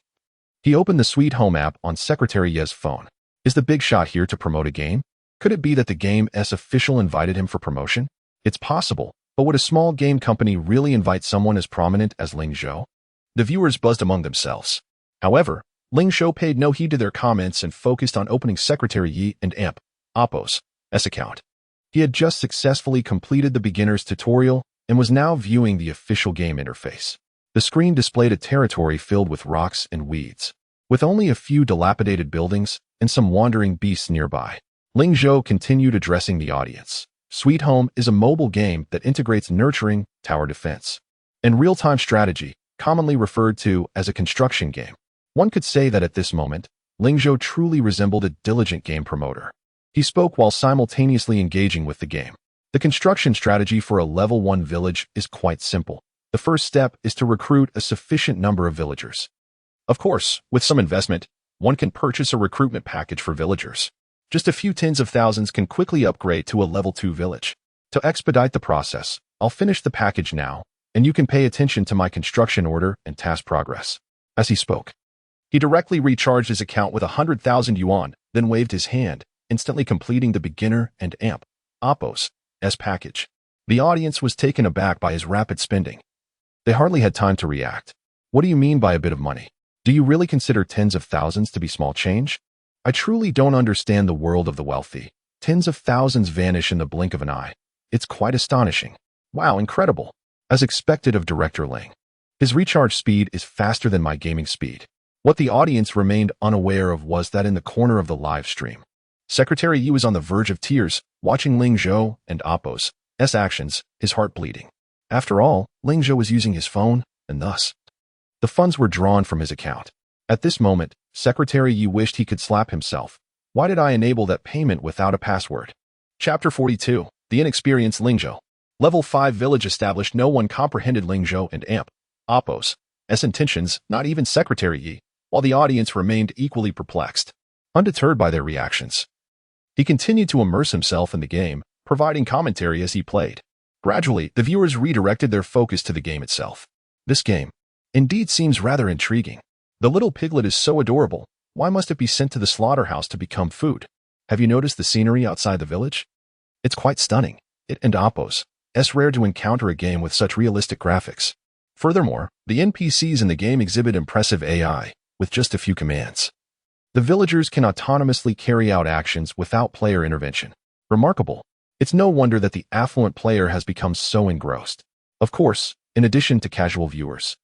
he opened the Sweet Home app on Secretary Ye's phone. Is the big shot here to promote a game? Could it be that the game's official invited him for promotion? It's possible, but would a small game company really invite someone as prominent as Ling Zhou? The viewers buzzed among themselves. However, Ling Zhou paid no heed to their comments and focused on opening Secretary Yi and Appos' account. He had just successfully completed the beginner's tutorial and was now viewing the official game interface. The screen displayed a territory filled with rocks and weeds, with only a few dilapidated buildings and some wandering beasts nearby. Ling Zhou continued addressing the audience. Sweet Home is a mobile game that integrates nurturing, tower defense, and real-time strategy, commonly referred to as a construction game. One could say that at this moment, Ling Zhou truly resembled a diligent game promoter. He spoke while simultaneously engaging with the game. The construction strategy for a level 1 village is quite simple. The first step is to recruit a sufficient number of villagers. Of course, with some investment, one can purchase a recruitment package for villagers. Just a few tens of thousands can quickly upgrade to a level 2 village. To expedite the process, I'll finish the package now, and you can pay attention to my construction order and task progress. As he spoke, he directly recharged his account with 100,000 yuan, then waved his hand, instantly completing the beginner and amp Oppos S package. The audience was taken aback by his rapid spending. They hardly had time to react. What do you mean by a bit of money? Do you really consider tens of thousands to be small change? I truly don't understand the world of the wealthy. Tens of thousands vanish in the blink of an eye. It's quite astonishing. Wow, incredible. As expected of Director Ling. His recharge speed is faster than my gaming speed. What the audience remained unaware of was that in the corner of the live stream, Secretary Yi was on the verge of tears, watching Ling Zhou and Oppos S actions, his heart bleeding. After all, Ling Zhou was using his phone, and thus, the funds were drawn from his account. At this moment, Secretary Yi wished he could slap himself. Why did I enable that payment without a password? Chapter 42. The inexperienced Ling Zhou. Level 5 village established. No one comprehended Ling Zhou and Amp Oppos S intentions, not even Secretary Yi, while the audience remained equally perplexed. Undeterred by their reactions, he continued to immerse himself in the game, providing commentary as he played. Gradually, the viewers redirected their focus to the game itself. This game, indeed, seems rather intriguing. The little piglet is so adorable. Why must it be sent to the slaughterhouse to become food? Have you noticed the scenery outside the village? It's quite stunning. It and Oppos S rare to encounter a game with such realistic graphics. Furthermore, the NPCs in the game exhibit impressive AI, with just a few commands. The villagers can autonomously carry out actions without player intervention. Remarkable. It's no wonder that the affluent player has become so engrossed. Of course, in addition to casual viewers,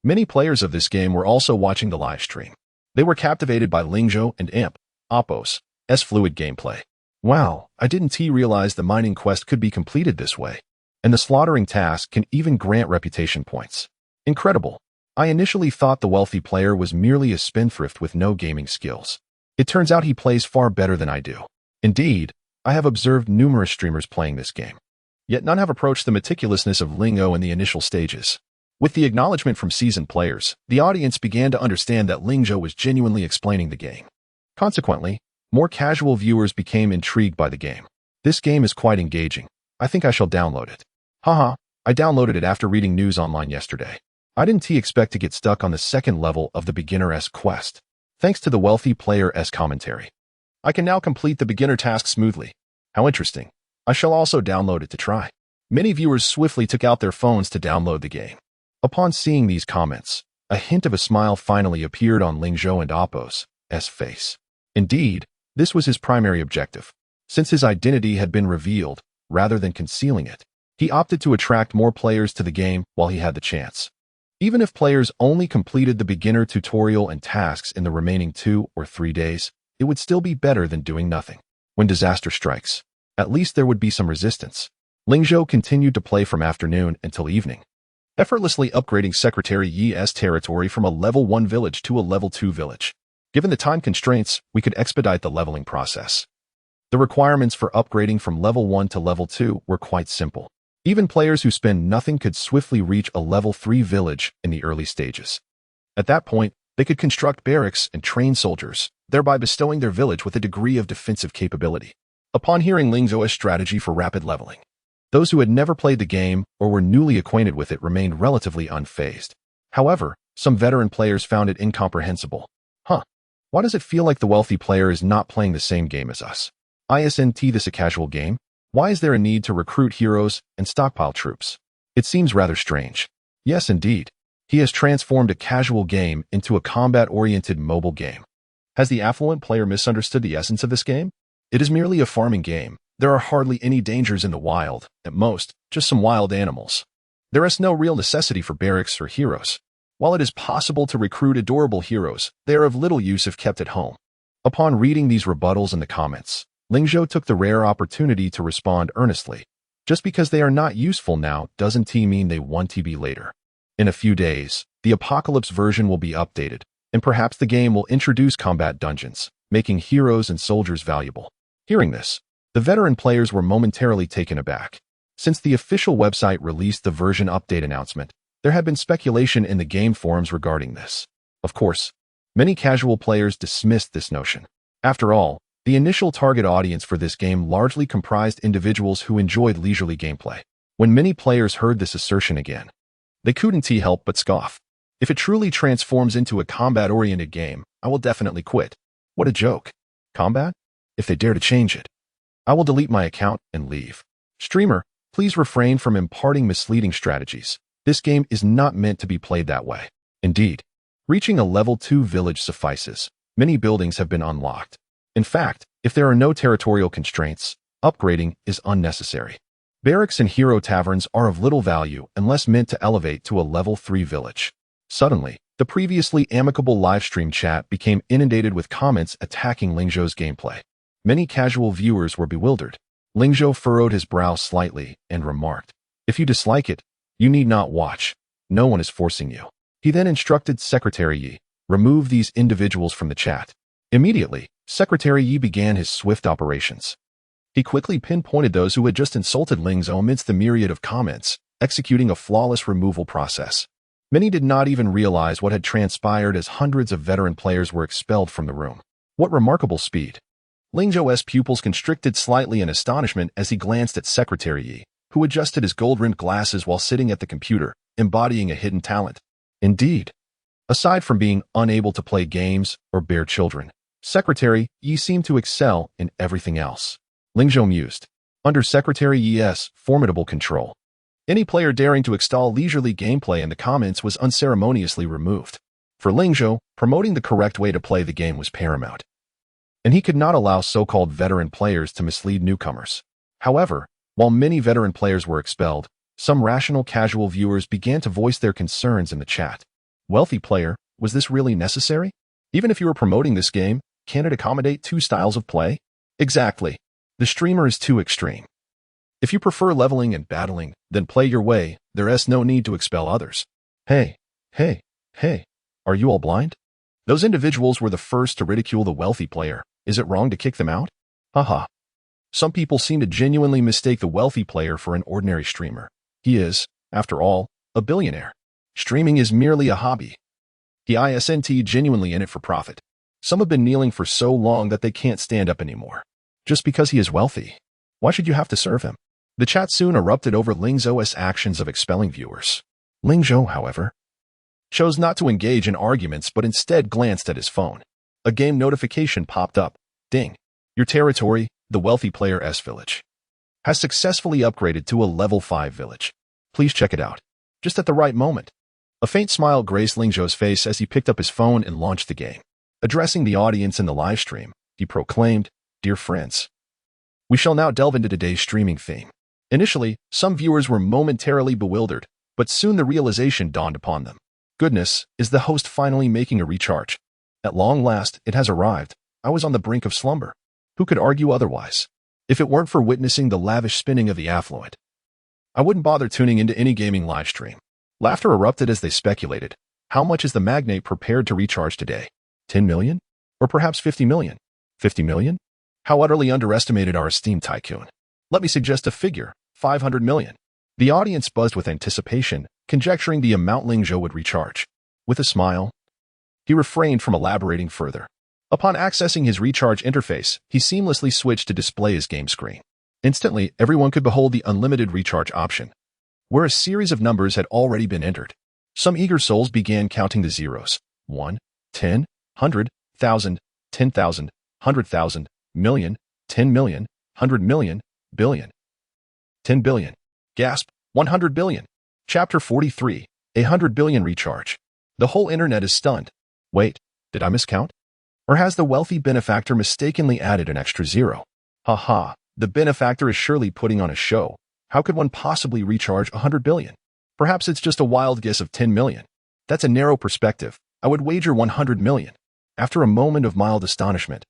many players of this game were also watching the live stream. They were captivated by Ling Zhou and Amp Oppos S fluid gameplay. Wow, I didn't realize the mining quest could be completed this way. And the slaughtering task can even grant reputation points. Incredible. I initially thought the wealthy player was merely a spendthrift with no gaming skills. It turns out he plays far better than I do. Indeed, I have observed numerous streamers playing this game. Yet none have approached the meticulousness of Ling Zhou in the initial stages. With the acknowledgement from seasoned players, the audience began to understand that Ling Zhou was genuinely explaining the game. Consequently, more casual viewers became intrigued by the game. This game is quite engaging. I think I shall download it. Haha, I downloaded it after reading news online yesterday. I didn't expect to get stuck on the second level of the beginner-s quest. Thanks to the wealthy player-s commentary, I can now complete the beginner task smoothly. How interesting. I shall also download it to try. Many viewers swiftly took out their phones to download the game. Upon seeing these comments, a hint of a smile finally appeared on Ling Zhou and Oppos S face. Indeed, this was his primary objective. Since his identity had been revealed, rather than concealing it, he opted to attract more players to the game while he had the chance. Even if players only completed the beginner tutorial and tasks in the remaining 2 or 3 days, it would still be better than doing nothing. When disaster strikes, at least there would be some resistance. Ling Zhou continued to play from afternoon until evening, effortlessly upgrading Secretary Yi's territory from a level 1 village to a level 2 village. Given the time constraints, we could expedite the leveling process. The requirements for upgrading from level 1 to level 2 were quite simple. Even players who spend nothing could swiftly reach a level 3 village in the early stages. At that point, they could construct barracks and train soldiers, thereby bestowing their village with a degree of defensive capability. Upon hearing Ling Zhou's strategy for rapid leveling, those who had never played the game or were newly acquainted with it remained relatively unfazed. However, some veteran players found it incomprehensible. Why does it feel like the wealthy player is not playing the same game as us? Isn't this a casual game? Why is there a need to recruit heroes and stockpile troops? It seems rather strange. Yes, indeed. He has transformed a casual game into a combat-oriented mobile game. Has the affluent player misunderstood the essence of this game? It is merely a farming game. There are hardly any dangers in the wild, at most, just some wild animals. There is no real necessity for barracks or heroes. While it is possible to recruit adorable heroes, they are of little use if kept at home. Upon reading these rebuttals in the comments, Ling Zhou took the rare opportunity to respond earnestly. Just because they are not useful now doesn't mean they won't be later. In a few days, the Apocalypse version will be updated, and perhaps the game will introduce combat dungeons, making heroes and soldiers valuable. Hearing this, the veteran players were momentarily taken aback. Since the official website released the version update announcement, there had been speculation in the game forums regarding this. Of course, many casual players dismissed this notion. After all, the initial target audience for this game largely comprised individuals who enjoyed leisurely gameplay. When many players heard this assertion again, they couldn't help but scoff. If it truly transforms into a combat-oriented game, I will definitely quit. What a joke. Combat? If they dare to change it, I will delete my account and leave. Streamer, please refrain from imparting misleading strategies. This game is not meant to be played that way. Indeed, reaching a level 2 village suffices. Many buildings have been unlocked. In fact, if there are no territorial constraints, upgrading is unnecessary. Barracks and hero taverns are of little value unless meant to elevate to a level 3 village. Suddenly, the previously amicable livestream chat became inundated with comments attacking Ling Zhou's gameplay. Many casual viewers were bewildered. Ling Zhou furrowed his brow slightly and remarked, "If you dislike it, you need not watch. No one is forcing you." He then instructed Secretary Yi, "Remove these individuals from the chat." Immediately, Secretary Yi began his swift operations. He quickly pinpointed those who had just insulted Ling Zhou amidst the myriad of comments, executing a flawless removal process. Many did not even realize what had transpired as hundreds of veteran players were expelled from the room. What remarkable speed! Ling Zhou's pupils constricted slightly in astonishment as he glanced at Secretary Yi, who adjusted his gold-rimmed glasses while sitting at the computer, embodying a hidden talent. Indeed, aside from being unable to play games or bear children, Secretary Yi seemed to excel in everything else. Ling Zhou mused. Under Secretary Yi's formidable control, any player daring to extol leisurely gameplay in the comments was unceremoniously removed. For Ling Zhou, promoting the correct way to play the game was paramount, and he could not allow so-called veteran players to mislead newcomers. However, while many veteran players were expelled, some rational casual viewers began to voice their concerns in the chat. Wealthy player, was this really necessary? Even if you were promoting this game, can it accommodate two styles of play? Exactly. The streamer is too extreme. If you prefer leveling and battling, then play your way. There is no need to expel others. Hey, are you all blind? Those individuals were the first to ridicule the wealthy player. Is it wrong to kick them out? Haha. Some people seem to genuinely mistake the wealthy player for an ordinary streamer. He is, after all, a billionaire. Streaming is merely a hobby. He isn't genuinely in it for profit. Some have been kneeling for so long that they can't stand up anymore. Just because he is wealthy, why should you have to serve him? The chat soon erupted over Ling Zhou's actions of expelling viewers. Ling Zhou, however, chose not to engage in arguments but instead glanced at his phone. A game notification popped up. Ding. Your territory, the wealthy player S village, has successfully upgraded to a level 5 village. Please check it out. Just at the right moment. A faint smile graced Ling Zhou's face as he picked up his phone and launched the game. Addressing the audience in the live stream, he proclaimed, "Dear friends, we shall now delve into today's streaming theme." Initially, some viewers were momentarily bewildered, but soon the realization dawned upon them. Goodness, is the host finally making a recharge? At long last, it has arrived. I was on the brink of slumber. Who could argue otherwise? If it weren't for witnessing the lavish spinning of the affluent, I wouldn't bother tuning into any gaming live stream. Laughter erupted as they speculated. How much is the magnate prepared to recharge today? 10 million? Or perhaps 50 million? 50 million? How utterly underestimated our esteemed tycoon. Let me suggest a figure, 500 million. The audience buzzed with anticipation, conjecturing the amount Ling Zhou would recharge. With a smile, he refrained from elaborating further. Upon accessing his recharge interface, he seamlessly switched to display his game screen. Instantly, everyone could behold the unlimited recharge option, where a series of numbers had already been entered. Some eager souls began counting the zeros. 1, 10, 100, 1,000, 10,000, 100,000, million, 10 million, 100 million, billion. 10 billion. Gasp, 100 billion. Chapter 43, 100 billion recharge. The whole internet is stunned. Wait, did I miscount? Or has the wealthy benefactor mistakenly added an extra zero? Haha, the benefactor is surely putting on a show. How could one possibly recharge 100 billion? Perhaps it's just a wild guess of 10 million. That's a narrow perspective. I would wager 100 million. After a moment of mild astonishment,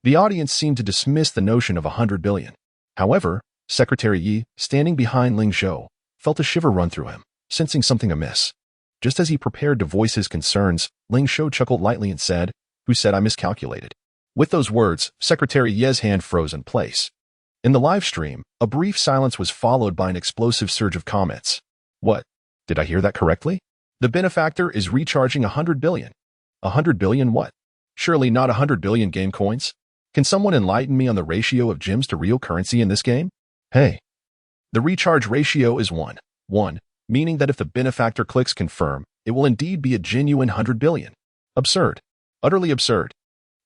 the audience seemed to dismiss the notion of 100 billion. However, Secretary Yi, standing behind Ling Zhou, felt a shiver run through him, sensing something amiss. Just as he prepared to voice his concerns, Ling Zhou chuckled lightly and said, "Who said I miscalculated? With those words, Secretary Ye's hand froze in place. In the live stream, a brief silence was followed by an explosive surge of comments. What? Did I hear that correctly? The benefactor is recharging 100 billion. 100 billion what? Surely not 100 billion game coins? Can someone enlighten me on the ratio of gems to real currency in this game? Hey. The recharge ratio is 1, meaning that if the benefactor clicks confirm, it will indeed be a genuine 100 billion. Absurd. Utterly absurd.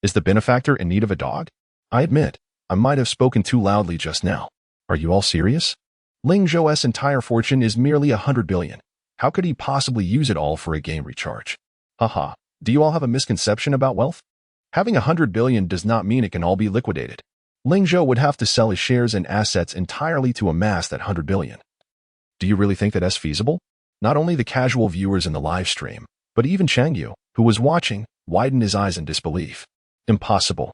Is the benefactor in need of a dog? I admit, I might have spoken too loudly just now. Are you all serious? Ling Zhou's entire fortune is merely 100 billion. How could he possibly use it all for a game recharge? Haha, do you all have a misconception about wealth? Having 100 billion does not mean it can all be liquidated. Ling Zhou would have to sell his shares and assets entirely to amass that 100 billion. Do you really think that's feasible? Not only the casual viewers in the live stream, but even Changyu, who was watching, widened his eyes in disbelief. Impossible.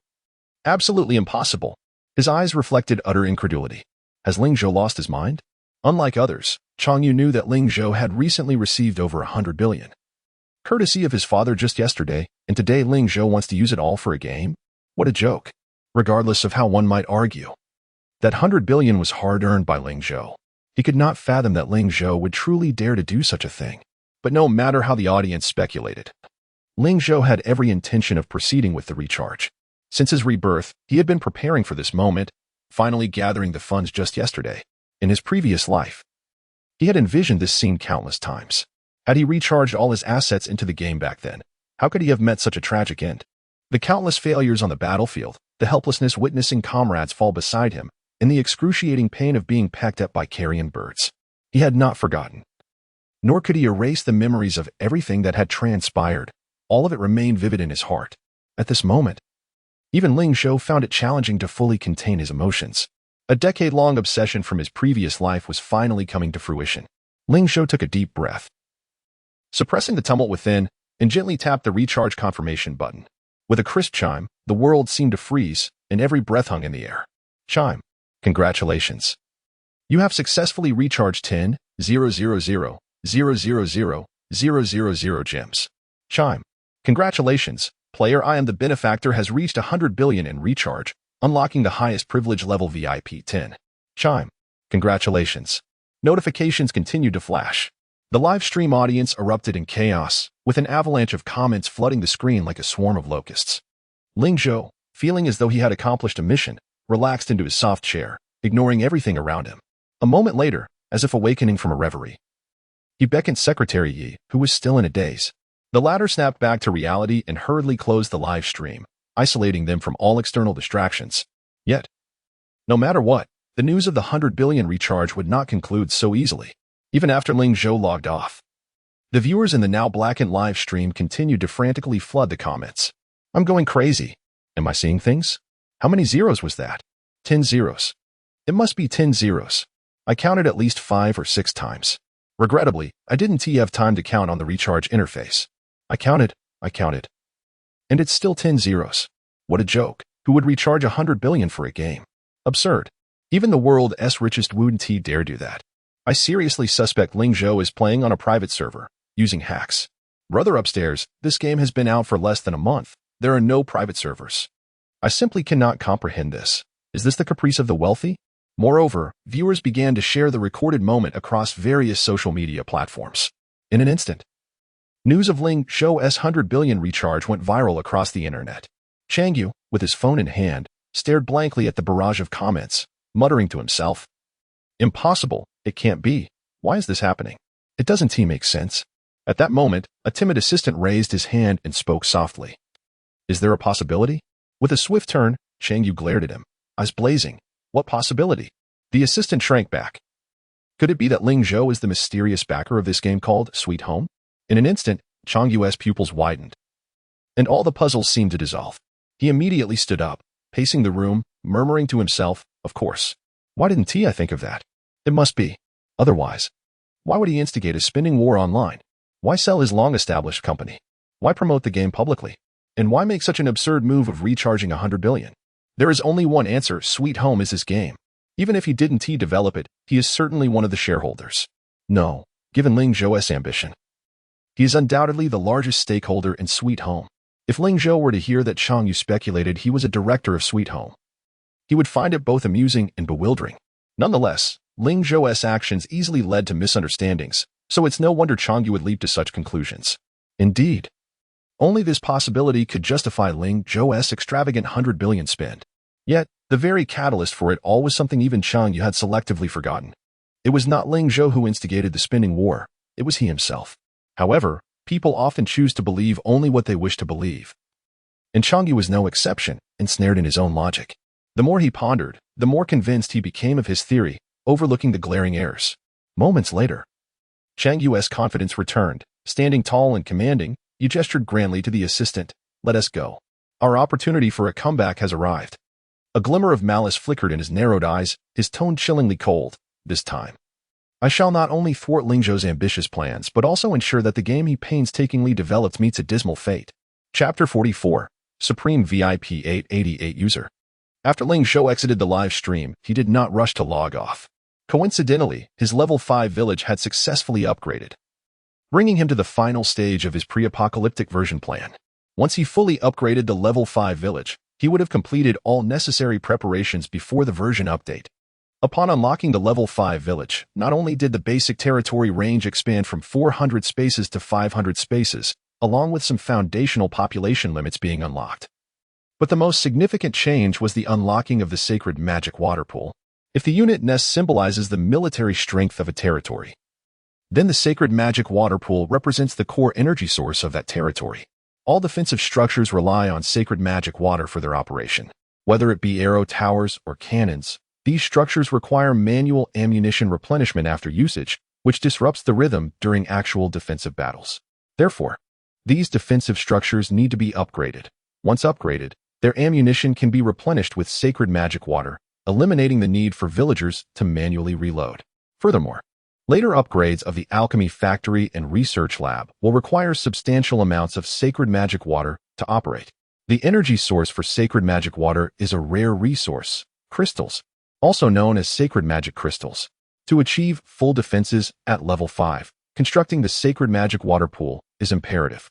Absolutely impossible. His eyes reflected utter incredulity. Has Ling Zhou lost his mind? Unlike others, Changyu knew that Ling Zhou had recently received over 100 billion. Courtesy of his father just yesterday, and today Ling Zhou wants to use it all for a game? What a joke. Regardless of how one might argue. That 100 billion was hard-earned by Ling Zhou. He could not fathom that Ling Zhou would truly dare to do such a thing. But no matter how the audience speculated, Ling Zhou had every intention of proceeding with the recharge. Since his rebirth, he had been preparing for this moment, finally gathering the funds just yesterday. In his previous life, he had envisioned this scene countless times. Had he recharged all his assets into the game back then, how could he have met such a tragic end? The countless failures on the battlefield, the helplessness witnessing comrades fall beside him, and the excruciating pain of being pecked at by carrion birds. He had not forgotten. Nor could he erase the memories of everything that had transpired. All of it remained vivid in his heart. At this moment, even Ling Zhou found it challenging to fully contain his emotions. A decade-long obsession from his previous life was finally coming to fruition. Ling Zhou took a deep breath, suppressing the tumult within, and gently tapped the recharge confirmation button. With a crisp chime, the world seemed to freeze, and every breath hung in the air. Chime. Congratulations. You have successfully recharged 10,000,000,000,000 gems. Chime. Congratulations, player. I am the benefactor has reached 100 billion in recharge, unlocking the highest privilege level VIP 10. Chime. Congratulations. Notifications continued to flash. The live stream audience erupted in chaos, with an avalanche of comments flooding the screen like a swarm of locusts. Ling Zhou, feeling as though he had accomplished a mission, relaxed into his soft chair, ignoring everything around him. A moment later, as if awakening from a reverie, he beckoned Secretary Yi, who was still in a daze. The latter snapped back to reality and hurriedly closed the live stream, isolating them from all external distractions. Yet, no matter what, the news of the 100 billion recharge would not conclude so easily. Even after Ling Zhou logged off, the viewers in the now blackened live stream continued to frantically flood the comments. I'm going crazy. Am I seeing things? How many zeros was that? 10 zeros. It must be 10 zeros. I counted at least 5 or 6 times. Regrettably, I didn't have time to count on the recharge interface. I counted. And it's still 10 zeros. What a joke. Who would recharge 100 billion for a game? Absurd. Even the world's richest wouldn't dare do that. I seriously suspect Ling Zhou is playing on a private server, using hacks. Brother upstairs, this game has been out for less than a month. There are no private servers. I simply cannot comprehend this. Is this the caprice of the wealthy? Moreover, viewers began to share the recorded moment across various social media platforms. In an instant, news of Ling Zhou's 100 billion recharge went viral across the internet. Changyu, with his phone in hand, stared blankly at the barrage of comments, muttering to himself, "Impossible, it can't be. Why is this happening? It doesn't make sense." At that moment, a timid assistant raised his hand and spoke softly. "Is there a possibility?" With a swift turn, Changyu glared at him, eyes blazing. What possibility? The assistant shrank back. Could it be that Ling Zhou is the mysterious backer of this game called Sweet Home? In an instant, Changyu's pupils widened, and all the puzzles seemed to dissolve. He immediately stood up, pacing the room, murmuring to himself, "Of course. Why didn't I think of that? It must be. Otherwise, why would he instigate a spending war online? Why sell his long-established company? Why promote the game publicly? And why make such an absurd move of recharging 100 billion? There is only one answer. Sweet Home is his game. Even if he didn't develop it, he is certainly one of the shareholders. No, given Ling Zhou's ambition, he is undoubtedly the largest stakeholder in Sweet Home. If Ling Zhou were to hear that Chang Yu speculated he was a director of Sweet Home, he would find it both amusing and bewildering. Nonetheless, Ling Zhou's actions easily led to misunderstandings, so it's no wonder Chang Yu would leap to such conclusions. Indeed, only this possibility could justify Ling Zhou's extravagant 100 billion spend. Yet, the very catalyst for it all was something even Chang Yu had selectively forgotten. It was not Ling Zhou who instigated the spending war, it was he himself. However, people often choose to believe only what they wish to believe. And Chang Yu was no exception, ensnared in his own logic. The more he pondered, the more convinced he became of his theory, overlooking the glaring errors. Moments later, Chang Yu's confidence returned. Standing tall and commanding, he gestured grandly to the assistant. "Let us go. Our opportunity for a comeback has arrived." A glimmer of malice flickered in his narrowed eyes, his tone chillingly cold. "This time, I shall not only thwart Ling Zhou's ambitious plans, but also ensure that the game he painstakingly developed meets a dismal fate." Chapter 44, Supreme VIP 888 User. After Ling Zhou exited the live stream, he did not rush to log off. Coincidentally, his level 5 village had successfully upgraded, bringing him to the final stage of his pre-apocalyptic version plan. Once he fully upgraded the level 5 village, he would have completed all necessary preparations before the version update. Upon unlocking the level 5 village, not only did the basic territory range expand from 400 spaces to 500 spaces, along with some foundational population limits being unlocked, but the most significant change was the unlocking of the sacred magic water pool. If the unit nest symbolizes the military strength of a territory, then the sacred magic water pool represents the core energy source of that territory. All defensive structures rely on sacred magic water for their operation. Whether it be arrow towers or cannons, these structures require manual ammunition replenishment after usage, which disrupts the rhythm during actual defensive battles. Therefore, these defensive structures need to be upgraded. Once upgraded, their ammunition can be replenished with sacred magic water, eliminating the need for villagers to manually reload. Furthermore, later upgrades of the alchemy factory and research lab will require substantial amounts of sacred magic water to operate. The energy source for sacred magic water is a rare resource, crystals, also known as sacred magic crystals. To achieve full defenses at level 5, constructing the sacred magic water pool is imperative.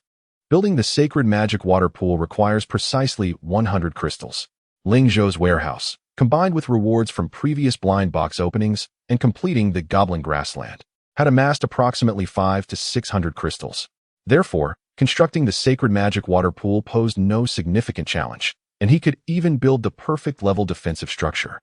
Building the sacred magic water pool requires precisely 100 crystals. Ling Zhou's warehouse, combined with rewards from previous blind box openings and completing the Goblin Grassland, had amassed approximately 500 to 600 crystals. Therefore, constructing the sacred magic water pool posed no significant challenge, and he could even build the perfect level defensive structure.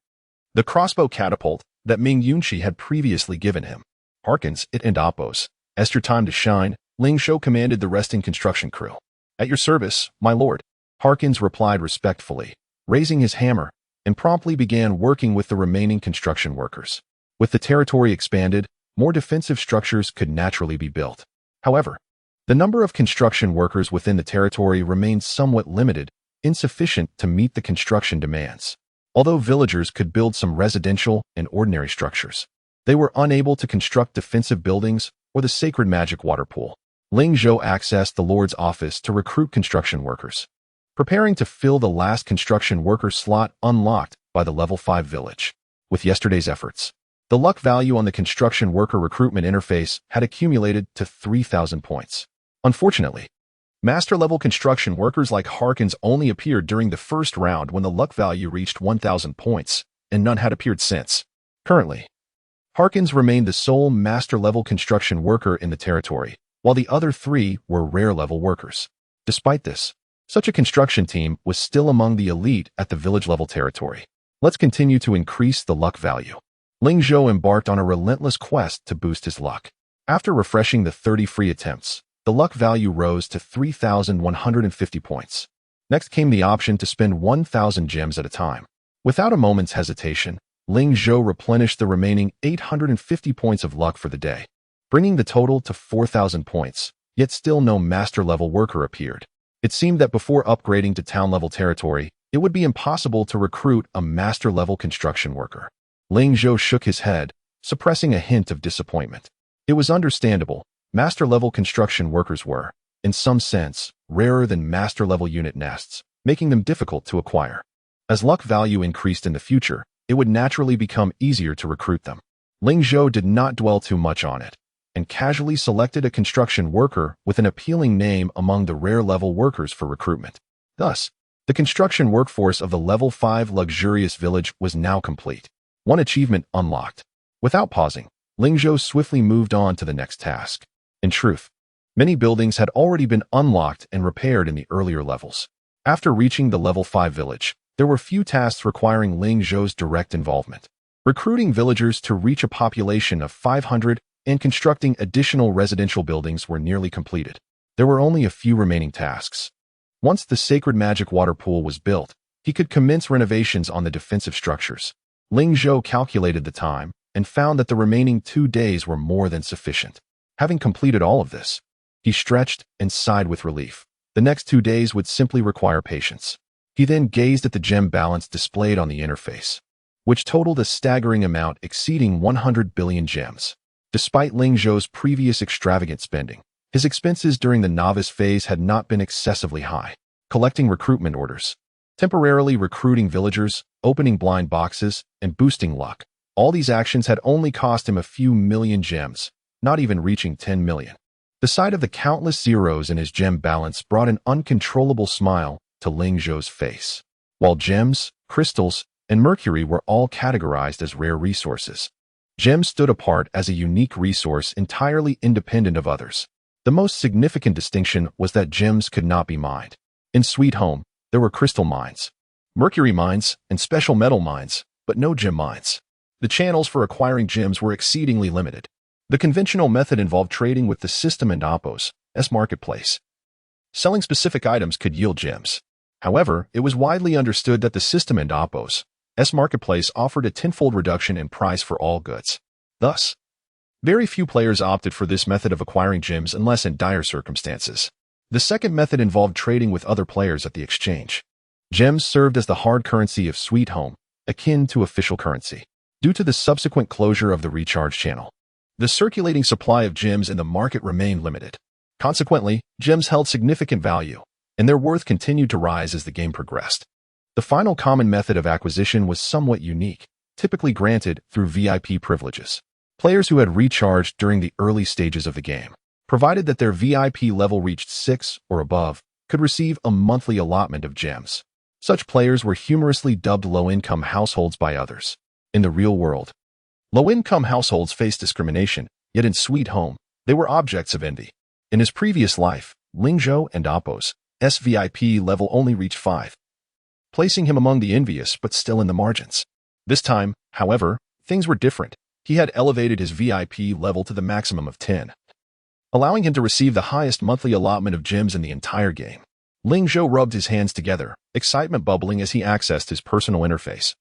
The crossbow catapult that Ming Yunqi had previously given him. "Hearkens it and oppos. As your time to shine," Ling Zhou commanded the resting construction crew. "At your service, my lord." Harkins replied respectfully, raising his hammer, and promptly began working with the remaining construction workers. With the territory expanded, more defensive structures could naturally be built. However, the number of construction workers within the territory remained somewhat limited, insufficient to meet the construction demands. Although villagers could build some residential and ordinary structures, they were unable to construct defensive buildings or the sacred magic water pool. Ling Zhou accessed the Lord's office to recruit construction workers, preparing to fill the last construction worker slot unlocked by the level 5 village. With yesterday's efforts, the luck value on the construction worker recruitment interface had accumulated to 3,000 points. Unfortunately, master-level construction workers like Harkins only appeared during the first round when the luck value reached 1,000 points, and none had appeared since. Currently, Harkins remained the sole master-level construction worker in the territory, while the other 3 were rare-level workers. Despite this, such a construction team was still among the elite at the village-level territory. Let's continue to increase the luck value. Ling Zhou embarked on a relentless quest to boost his luck. After refreshing the 30 free attempts, the luck value rose to 3,150 points. Next came the option to spend 1,000 gems at a time. Without a moment's hesitation, Ling Zhou replenished the remaining 850 points of luck for the day, bringing the total to 4,000 points, yet still no master-level worker appeared. It seemed that before upgrading to town-level territory, it would be impossible to recruit a master-level construction worker. Ling Zhou shook his head, suppressing a hint of disappointment. It was understandable. Master-level construction workers were, in some sense, rarer than master-level unit nests, making them difficult to acquire. As luck value increased in the future, it would naturally become easier to recruit them. Ling Zhou did not dwell too much on it. and casually selected a construction worker with an appealing name among the rare-level workers for recruitment. Thus, the construction workforce of the Level 5 luxurious village was now complete. One achievement unlocked. Without pausing, Ling Zhou swiftly moved on to the next task. In truth, many buildings had already been unlocked and repaired in the earlier levels. After reaching the Level 5 village, there were few tasks requiring Ling Zhou's direct involvement. Recruiting villagers to reach a population of 500 and constructing additional residential buildings were nearly completed. There were only a few remaining tasks. Once the sacred magic water pool was built, he could commence renovations on the defensive structures. Ling Zhou calculated the time and found that the remaining 2 days were more than sufficient. Having completed all of this, he stretched and sighed with relief. The next 2 days would simply require patience. He then gazed at the gem balance displayed on the interface, which totaled a staggering amount exceeding 100 billion gems. Despite Ling Zhou's previous extravagant spending, his expenses during the novice phase had not been excessively high. Collecting recruitment orders, temporarily recruiting villagers, opening blind boxes, and boosting luck. All these actions had only cost him a few million gems, not even reaching 10 million. The sight of the countless zeros in his gem balance brought an uncontrollable smile to Ling Zhou's face. While gems, crystals, and mercury were all categorized as rare resources, gems stood apart as a unique resource entirely independent of others. The most significant distinction was that gems could not be mined. In Sweet Home, there were crystal mines, mercury mines, and special metal mines, but no gem mines. The channels for acquiring gems were exceedingly limited. The conventional method involved trading with the system and Oppo's marketplace. Selling specific items could yield gems. However, it was widely understood that the system and Oppo's marketplace offered a tenfold reduction in price for all goods. Thus, very few players opted for this method of acquiring gems unless in dire circumstances. The second method involved trading with other players at the exchange. Gems served as the hard currency of Sweet Home, akin to official currency. Due to the subsequent closure of the recharge channel, the circulating supply of gems in the market remained limited. Consequently, gems held significant value, and their worth continued to rise as the game progressed. The final common method of acquisition was somewhat unique, typically granted through VIP privileges. Players who had recharged during the early stages of the game, provided that their VIP level reached 6 or above, could receive a monthly allotment of gems. Such players were humorously dubbed low-income households by others. In the real world, low-income households faced discrimination, yet in Sweet Home, they were objects of envy. In his previous life, Ling Zhou and Oppo's VIP level only reached 5, placing him among the envious but still in the margins. This time, however, things were different. He had elevated his VIP level to the maximum of 10, allowing him to receive the highest monthly allotment of gems in the entire game. Ling Zhou rubbed his hands together, excitement bubbling as he accessed his personal interface,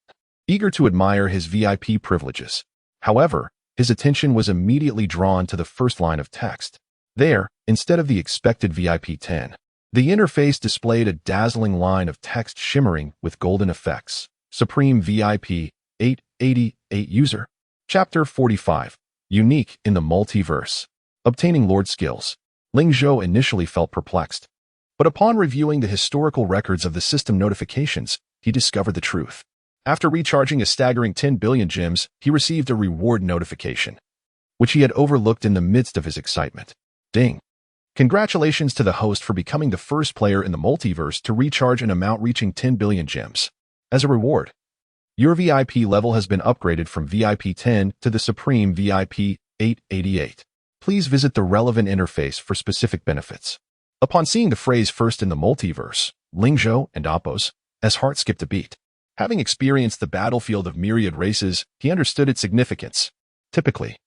eager to admire his VIP privileges. However, his attention was immediately drawn to the first line of text. There, instead of the expected VIP 10, the interface displayed a dazzling line of text shimmering with golden effects. Supreme VIP 888 user. Chapter 45. Unique in the multiverse. Obtaining Lord skills. Ling Zhou initially felt perplexed, but upon reviewing the historical records of the system notifications, he discovered the truth. After recharging a staggering 10 billion gems, he received a reward notification, which he had overlooked in the midst of his excitement. Ding! Congratulations to the host for becoming the first player in the multiverse to recharge an amount reaching 10 billion gems. As a reward, your VIP level has been upgraded from VIP 10 to the Supreme VIP 888. Please visit the relevant interface for specific benefits. Upon seeing the phrase first in the multiverse, Ling Zhou and Oppo's heart skipped a beat. Having experienced the battlefield of myriad races, he understood its significance. Typically,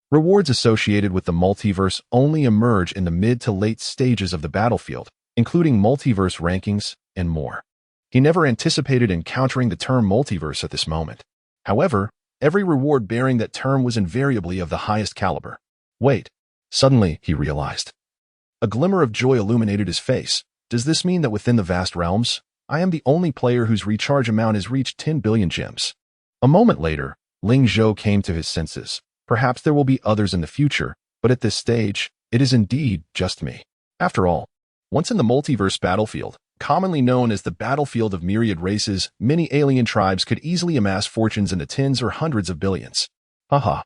rewards associated with the multiverse only emerge in the mid to late stages of the battlefield, including multiverse rankings and more. He never anticipated encountering the term multiverse at this moment. However, every reward bearing that term was invariably of the highest caliber. Wait. Suddenly, he realized. A glimmer of joy illuminated his face. Does this mean that within the vast realms, I am the only player whose recharge amount has reached 10 billion gems? A moment later, Ling Zhou came to his senses. Perhaps there will be others in the future, but at this stage, it is indeed just me. After all, once in the multiverse battlefield, commonly known as the battlefield of myriad races, many alien tribes could easily amass fortunes in the tens or hundreds of billions. Haha.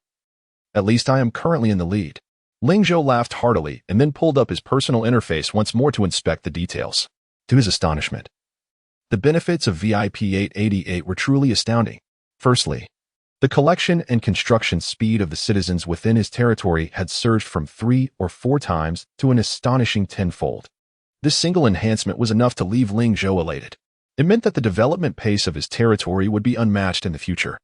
At least I am currently in the lead. Ling Zhou laughed heartily and then pulled up his personal interface once more to inspect the details. To his astonishment, the benefits of VIP 888 were truly astounding. Firstly, the collection and construction speed of the citizens within his territory had surged from 3 or 4 times to an astonishing tenfold. This single enhancement was enough to leave Ling Zhou elated. It meant that the development pace of his territory would be unmatched in the future.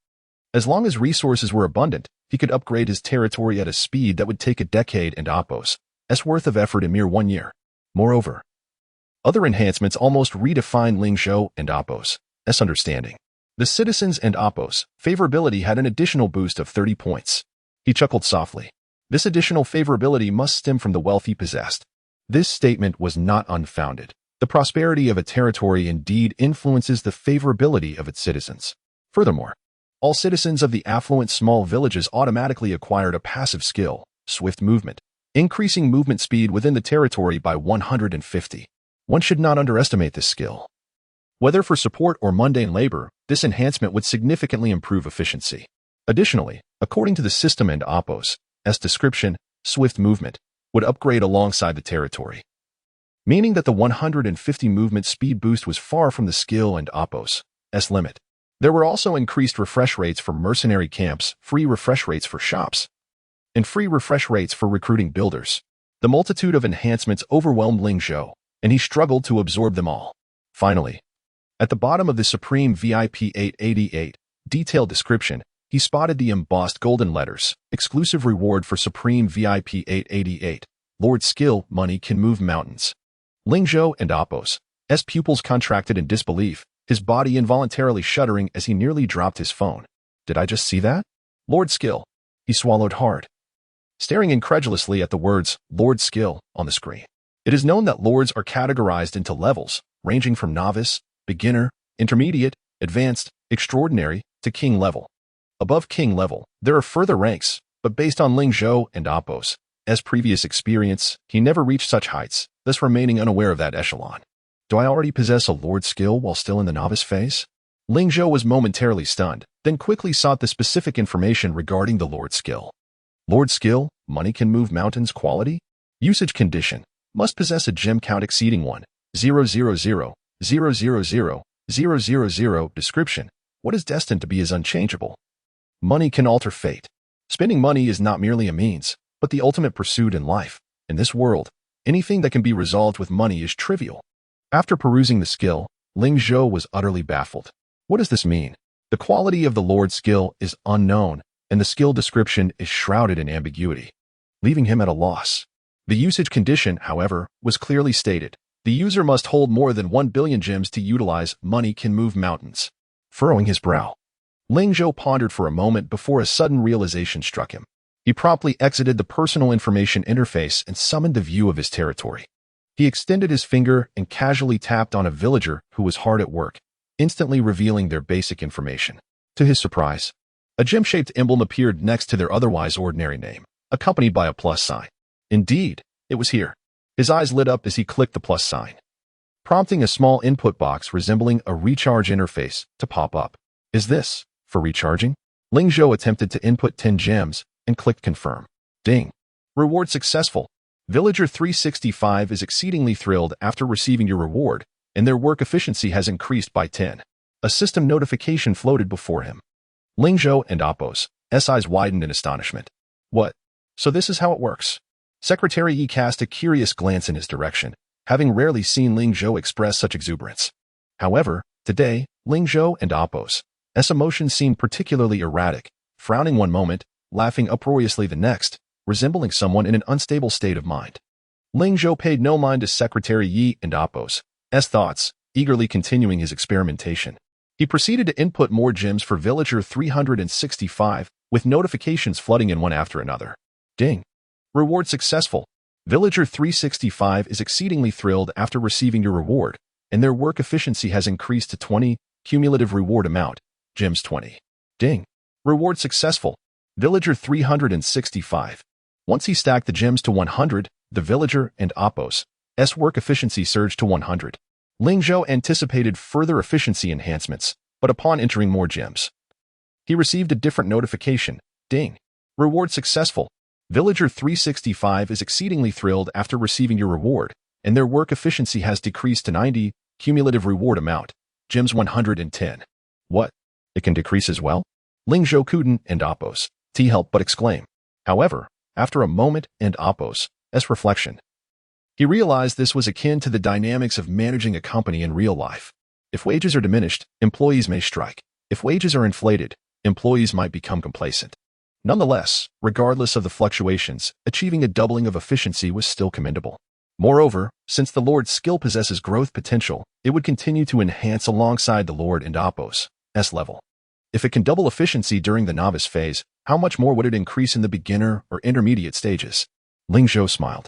As long as resources were abundant, he could upgrade his territory at a speed that would take a decade and Appos' worth of effort in mere 1 year. Moreover, other enhancements almost redefined Ling Zhou and Appos' understanding. The citizens and Appos' favorability had an additional boost of 30 points. He chuckled softly. This additional favorability must stem from the wealth he possessed. This statement was not unfounded. The prosperity of a territory indeed influences the favorability of its citizens. Furthermore, all citizens of the affluent small villages automatically acquired a passive skill, swift movement, increasing movement speed within the territory by 150. One should not underestimate this skill. Whether for support or mundane labor, this enhancement would significantly improve efficiency. Additionally, according to the system and Appos' description, swift movement would upgrade alongside the territory, meaning that the 150 movement speed boost was far from the skill and Appos' limit. There were also increased refresh rates for mercenary camps, free refresh rates for shops, and free refresh rates for recruiting builders. The multitude of enhancements overwhelmed Ling Zhou, and he struggled to absorb them all. Finally, at the bottom of the Supreme VIP 888 detailed description, he spotted the embossed golden letters, exclusive reward for Supreme VIP 888. Lord skill, money can move mountains. Ling Zhou and Appos' pupils contracted in disbelief, his body involuntarily shuddering as he nearly dropped his phone. Did I just see that? Lord skill. He swallowed hard, staring incredulously at the words Lord skill on the screen. It is known that lords are categorized into levels, ranging from novice, beginner, intermediate, advanced, extraordinary, to king level. Above king level, there are further ranks, but based on Ling Zhou and Appos' previous experience, he never reached such heights, thus remaining unaware of that echelon. Do I already possess a lord skill while still in the novice phase? Ling Zhou was momentarily stunned, then quickly sought the specific information regarding the lord skill. Lord skill, money can move mountains quality? Usage condition, must possess a gem count exceeding 1,000,000,000. Description, what is destined to be is unchangeable. Money can alter fate. Spending money is not merely a means, but the ultimate pursuit in life. In this world, anything that can be resolved with money is trivial. After perusing the skill, Ling Zhou was utterly baffled. What does this mean? The quality of the Lord's skill is unknown, and the skill description is shrouded in ambiguity, leaving him at a loss. The usage condition, however, was clearly stated. The user must hold more than 1 billion gems to utilize money can move mountains. Furrowing his brow, Ling Zhou pondered for a moment before a sudden realization struck him. He promptly exited the personal information interface and summoned the view of his territory. He extended his finger and casually tapped on a villager who was hard at work, instantly revealing their basic information. To his surprise, a gem-shaped emblem appeared next to their otherwise ordinary name, accompanied by a plus sign. Indeed, it was here. His eyes lit up as he clicked the plus sign, prompting a small input box resembling a recharge interface to pop up. Is this for recharging? Ling Zhou attempted to input 10 gems and clicked confirm. Ding. Reward successful. Villager 365 is exceedingly thrilled after receiving your reward, and their work efficiency has increased by 10. A system notification floated before him. Ling Zhou and Appos' eyes widened in astonishment. What? So this is how it works? Secretary Yi cast a curious glance in his direction, having rarely seen Ling Zhou express such exuberance. However, today, Ling Zhou and Appos' emotions seemed particularly erratic, frowning one moment, laughing uproariously the next, resembling someone in an unstable state of mind. Ling Zhou paid no mind to Secretary Yi and Appos' thoughts, eagerly continuing his experimentation. He proceeded to input more gems for Villager 365, with notifications flooding in one after another. Ding. Reward successful. Villager 365 is exceedingly thrilled after receiving your reward, and their work efficiency has increased to 20, cumulative reward amount, gems 20. Ding. Reward successful. Villager 365. Once he stacked the gems to 100, the villager and Appos' work efficiency surged to 100. Ling Zhou anticipated further efficiency enhancements, but upon entering more gems, he received a different notification. Ding. Reward successful. Villager 365 is exceedingly thrilled after receiving your reward, and their work efficiency has decreased to 90, cumulative reward amount, gems 110. What? It can decrease as well? Ling Zhou couldn't and Oppos, T help but exclaim. However, after a moment and Oppos, S reflection, he realized this was akin to the dynamics of managing a company in real life. If wages are diminished, employees may strike. If wages are inflated, employees might become complacent. Nonetheless, regardless of the fluctuations, achieving a doubling of efficiency was still commendable. Moreover, since the Lord's skill possesses growth potential, it would continue to enhance alongside the Lord and Oppos, S level. If it can double efficiency during the novice phase, how much more would it increase in the beginner or intermediate stages? Ling Zhou smiled,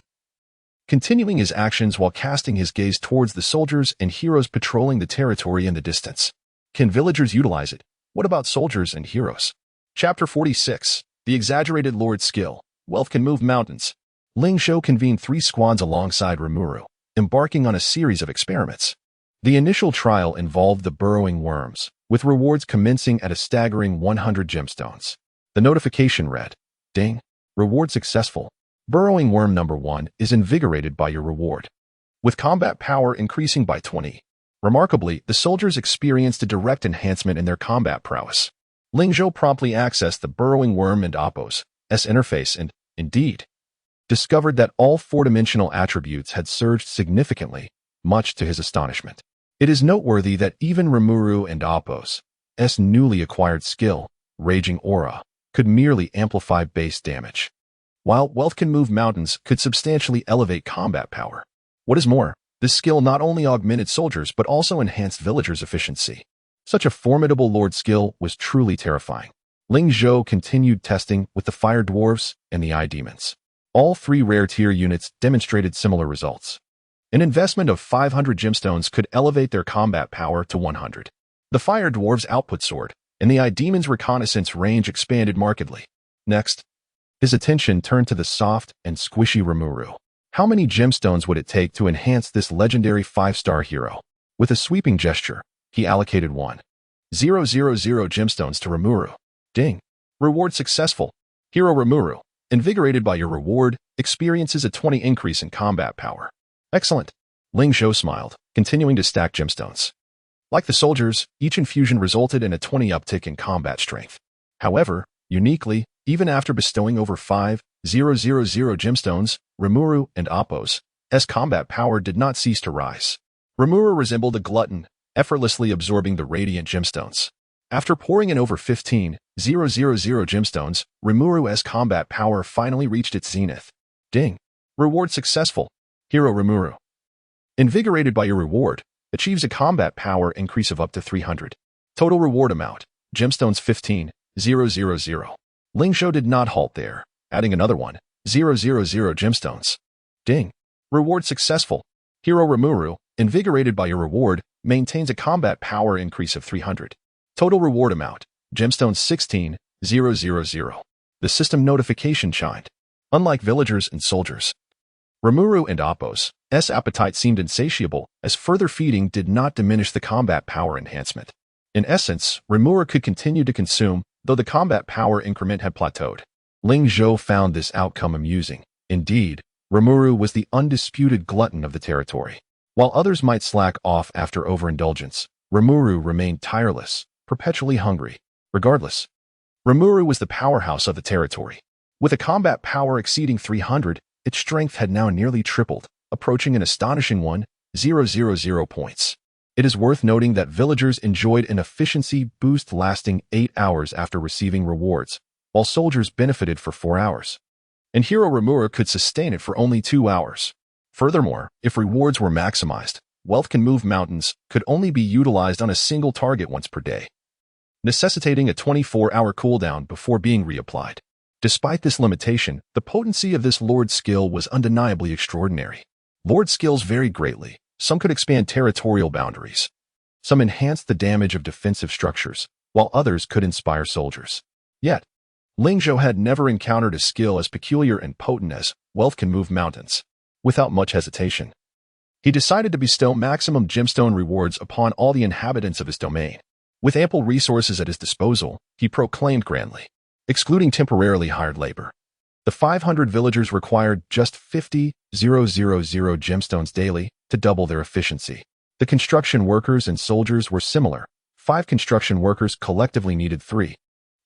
continuing his actions while casting his gaze towards the soldiers and heroes patrolling the territory in the distance. Can villagers utilize it? What about soldiers and heroes? Chapter 46. The Exaggerated Lord's Skill. Wealth can move mountains. Ling Zhou convened 3 squads alongside Rimuru, embarking on a series of experiments. The initial trial involved the burrowing worms, with rewards commencing at a staggering 100 gemstones. The notification read, "Ding! Reward successful. Burrowing worm number 1 is invigorated by your reward, with combat power increasing by 20. Remarkably, the soldiers experienced a direct enhancement in their combat prowess. Ling Zhou promptly accessed the burrowing worm and Oppos' interface and, indeed, discovered that all 4-dimensional attributes had surged significantly, much to his astonishment. It is noteworthy that even Rimuru and Oppos' newly acquired skill, Raging Aura, could merely amplify base damage, while Wealth Can Move Mountains could substantially elevate combat power. What is more, this skill not only augmented soldiers but also enhanced villagers' efficiency. Such a formidable Lord skill was truly terrifying. Ling Zhou continued testing with the Fire Dwarves and the Eye Demons. All 3 rare tier units demonstrated similar results. An investment of 500 gemstones could elevate their combat power to 100. The Fire Dwarves' output soared, and the Eye Demons' reconnaissance range expanded markedly. Next, his attention turned to the soft and squishy Rimuru. How many gemstones would it take to enhance this legendary 5-star hero? With a sweeping gesture, he allocated 1,000 gemstones to Rimuru. Ding! Reward successful. Hero Rimuru, invigorated by your reward, experiences a 20 increase in combat power. Excellent. Ling Zhou smiled, continuing to stack gemstones. Like the soldiers, each infusion resulted in a 20 uptick in combat strength. However, uniquely, even after bestowing over 5,000 gemstones, Rimuru and Oppos' combat power did not cease to rise. Rimuru resembled a glutton, effortlessly absorbing the radiant gemstones. After pouring in over 15,000 gemstones, Rimuru's combat power finally reached its zenith. Ding! Reward successful. Hero Rimuru, invigorated by your reward, achieves a combat power increase of up to 300. Total reward amount, gemstones 15,000. Ling Zhou did not halt there, adding another 1,000 gemstones. Ding! Reward successful. Hero Rimuru, invigorated by your reward, maintains a combat power increase of 300. Total reward amount, gemstones 16,000. The system notification chimed. Unlike villagers and soldiers, Rimuru and Oppos' appetite seemed insatiable, as further feeding did not diminish the combat power enhancement. In essence, Rimuru could continue to consume, though the combat power increment had plateaued. Ling Zhou found this outcome amusing. Indeed, Rimuru was the undisputed glutton of the territory. While others might slack off after overindulgence, Rimuru remained tireless, perpetually hungry. Regardless, Rimuru was the powerhouse of the territory. With a combat power exceeding 300, its strength had now nearly tripled, approaching an astonishing 1,000 points. It is worth noting that villagers enjoyed an efficiency boost lasting 8 hours after receiving rewards, while soldiers benefited for 4 hours. And Hero Rimuru could sustain it for only 2 hours. Furthermore, if rewards were maximized, Wealth Can Move Mountains could only be utilized on a single target once per day, necessitating a 24-hour cooldown before being reapplied. Despite this limitation, the potency of this Lord skill was undeniably extraordinary. Lord skills vary greatly. Some could expand territorial boundaries. Some enhanced the damage of defensive structures, while others could inspire soldiers. Yet, Ling Zhou had never encountered a skill as peculiar and potent as Wealth Can Move Mountains. Without much hesitation, he decided to bestow maximum gemstone rewards upon all the inhabitants of his domain. With ample resources at his disposal, he proclaimed grandly, excluding temporarily hired labor, The 500 villagers required just 50,000 gemstones daily to double their efficiency. The construction workers and soldiers were similar. 5 construction workers collectively needed 3,000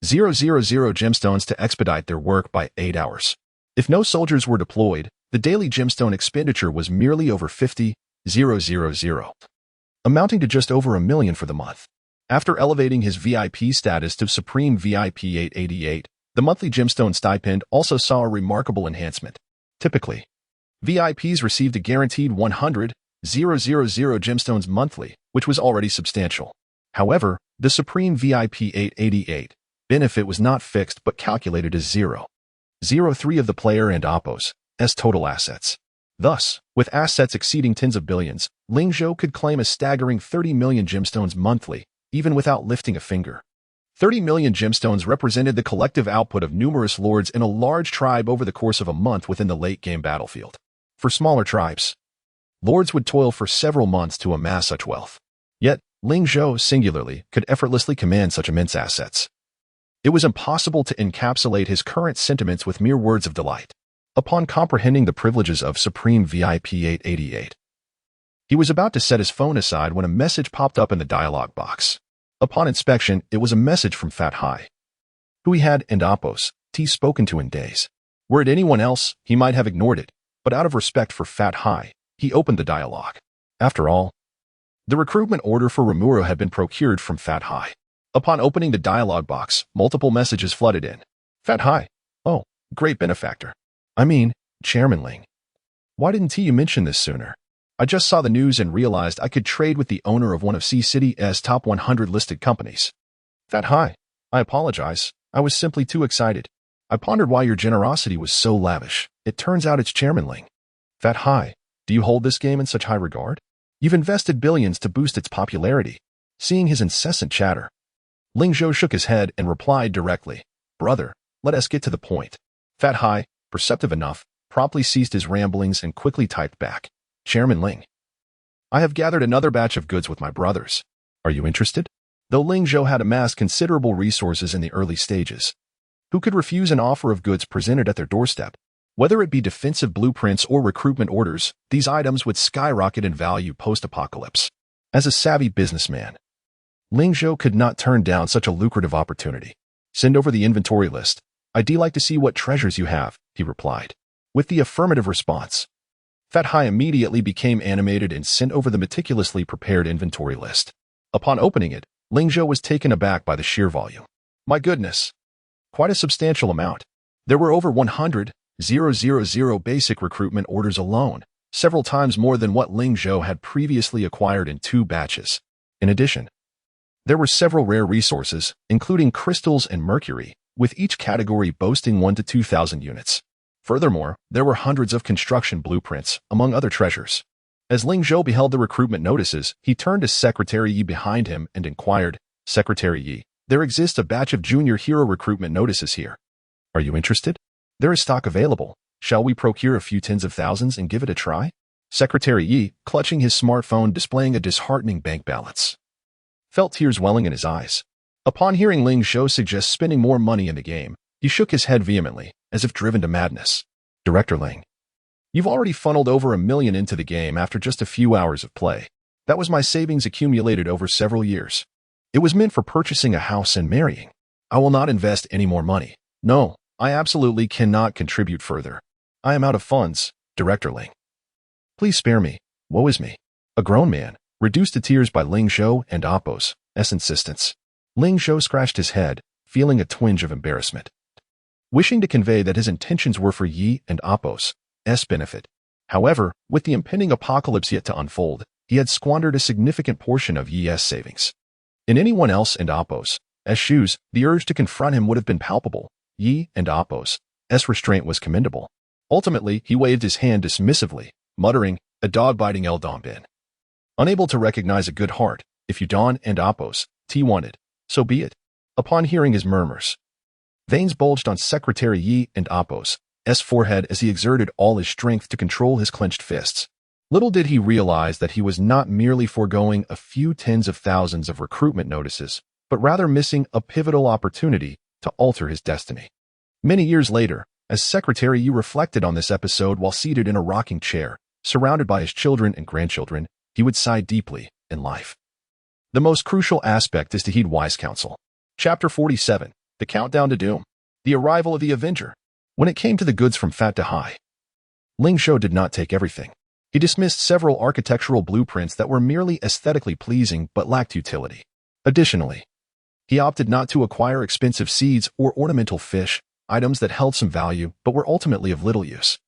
gemstones to expedite their work by 8 hours. If no soldiers were deployed, the daily gemstone expenditure was merely over 50,000, amounting to just over $1 million for the month. After elevating his VIP status to Supreme VIP 888, the monthly gemstone stipend also saw a remarkable enhancement. Typically, VIPs received a guaranteed 100,000 gemstones monthly, which was already substantial. However, the Supreme VIP 888 benefit was not fixed but calculated as 0.03 of the player and Oppo's total assets. Thus, with assets exceeding tens of billions, Ling Zhou could claim a staggering 30 million gemstones monthly, even without lifting a finger. 30 million gemstones represented the collective output of numerous lords in a large tribe over the course of a month within the late-game battlefield. For smaller tribes, lords would toil for several months to amass such wealth. Yet, Ling Zhou singularly could effortlessly command such immense assets. It was impossible to encapsulate his current sentiments with mere words of delight. Upon comprehending the privileges of Supreme VIP 888, he was about to set his phone aside when a message popped up in the dialog box. Upon inspection, it was a message from Fat Hai, who he had and Oppo's spoken to in days. Were it anyone else, he might have ignored it, but out of respect for Fat Hai, he opened the dialogue. After all, the recruitment order for Rimuru had been procured from Fat Hai. Upon opening the dialog box, multiple messages flooded in. Fat Hai. Oh, great benefactor. I mean, Chairman Ling. Why didn't you mention this sooner? I just saw the news and realized I could trade with the owner of one of C-City's top 100 listed companies. Fat Hai. I apologize. I was simply too excited. I pondered why your generosity was so lavish. It turns out it's Chairman Ling. Fat Hai. Do you hold this game in such high regard? You've invested billions to boost its popularity. Seeing his incessant chatter, Ling Zhou shook his head and replied directly, Brother, let us get to the point. Fat Hai, perceptive enough, promptly ceased his ramblings and quickly typed back, Chairman Ling. I have gathered another batch of goods with my brothers. Are you interested? Though Ling Zhou had amassed considerable resources in the early stages, who could refuse an offer of goods presented at their doorstep? Whether it be defensive blueprints or recruitment orders, these items would skyrocket in value post-apocalypse. As a savvy businessman, Ling Zhou could not turn down such a lucrative opportunity. Send over the inventory list. I'd like to see what treasures you have, he replied. With the affirmative response, Fat Hai immediately became animated and sent over the meticulously prepared inventory list. Upon opening it, Ling Zhou was taken aback by the sheer volume. My goodness! Quite a substantial amount. There were over 100,000 basic recruitment orders alone, several times more than what Ling Zhou had previously acquired in 2 batches. In addition, there were several rare resources, including crystals and mercury, with each category boasting 1 to 2,000 units. Furthermore, there were hundreds of construction blueprints, among other treasures. As Ling Zhou beheld the recruitment notices, he turned to Secretary Yi behind him and inquired, Secretary Yi, there exists a batch of junior hero recruitment notices here. Are you interested? There is stock available. Shall we procure a few tens of thousands and give it a try? Secretary Yi, clutching his smartphone displaying a disheartening bank balance, felt tears welling in his eyes. Upon hearing Ling Zhou suggest spending more money in the game, he shook his head vehemently, as if driven to madness. Director Ling, you've already funneled over $1 million into the game after just a few hours of play. That was my savings accumulated over several years. It was meant for purchasing a house and marrying. I will not invest any more money. No, I absolutely cannot contribute further. I am out of funds, Director Ling. Please spare me. Woe is me. A grown man, reduced to tears by Ling Zhou and Oppo's insistence. Ling Zhou scratched his head, feeling a twinge of embarrassment. Wishing to convey that his intentions were for Yi and Oppo's benefit. However, with the impending apocalypse yet to unfold, he had squandered a significant portion of Yi's savings. In anyone else and Oppo's shoes, the urge to confront him would have been palpable. Yi and Oppo's restraint was commendable. Ultimately, he waved his hand dismissively, muttering, a dog-biting El Don Bin. Unable to recognize a good heart, if you Don and Oppo's wanted, so be it. Upon hearing his murmurs, veins bulged on Secretary Yi and Oppo's forehead as he exerted all his strength to control his clenched fists. Little did he realize that he was not merely foregoing a few tens of thousands of recruitment notices, but rather missing a pivotal opportunity to alter his destiny. Many years later, As Secretary Yi reflected on this episode while seated in a rocking chair, surrounded by his children and grandchildren, he would sigh deeply in life. The most crucial aspect is to heed wise counsel. Chapter 47, The Countdown to Doom. The Arrival of the Avenger. When it came to the goods from Fat to High, Ling Zhou did not take everything. He dismissed several architectural blueprints that were merely aesthetically pleasing but lacked utility. Additionally, he opted not to acquire expensive seeds or ornamental fish, items that held some value but were ultimately of little use.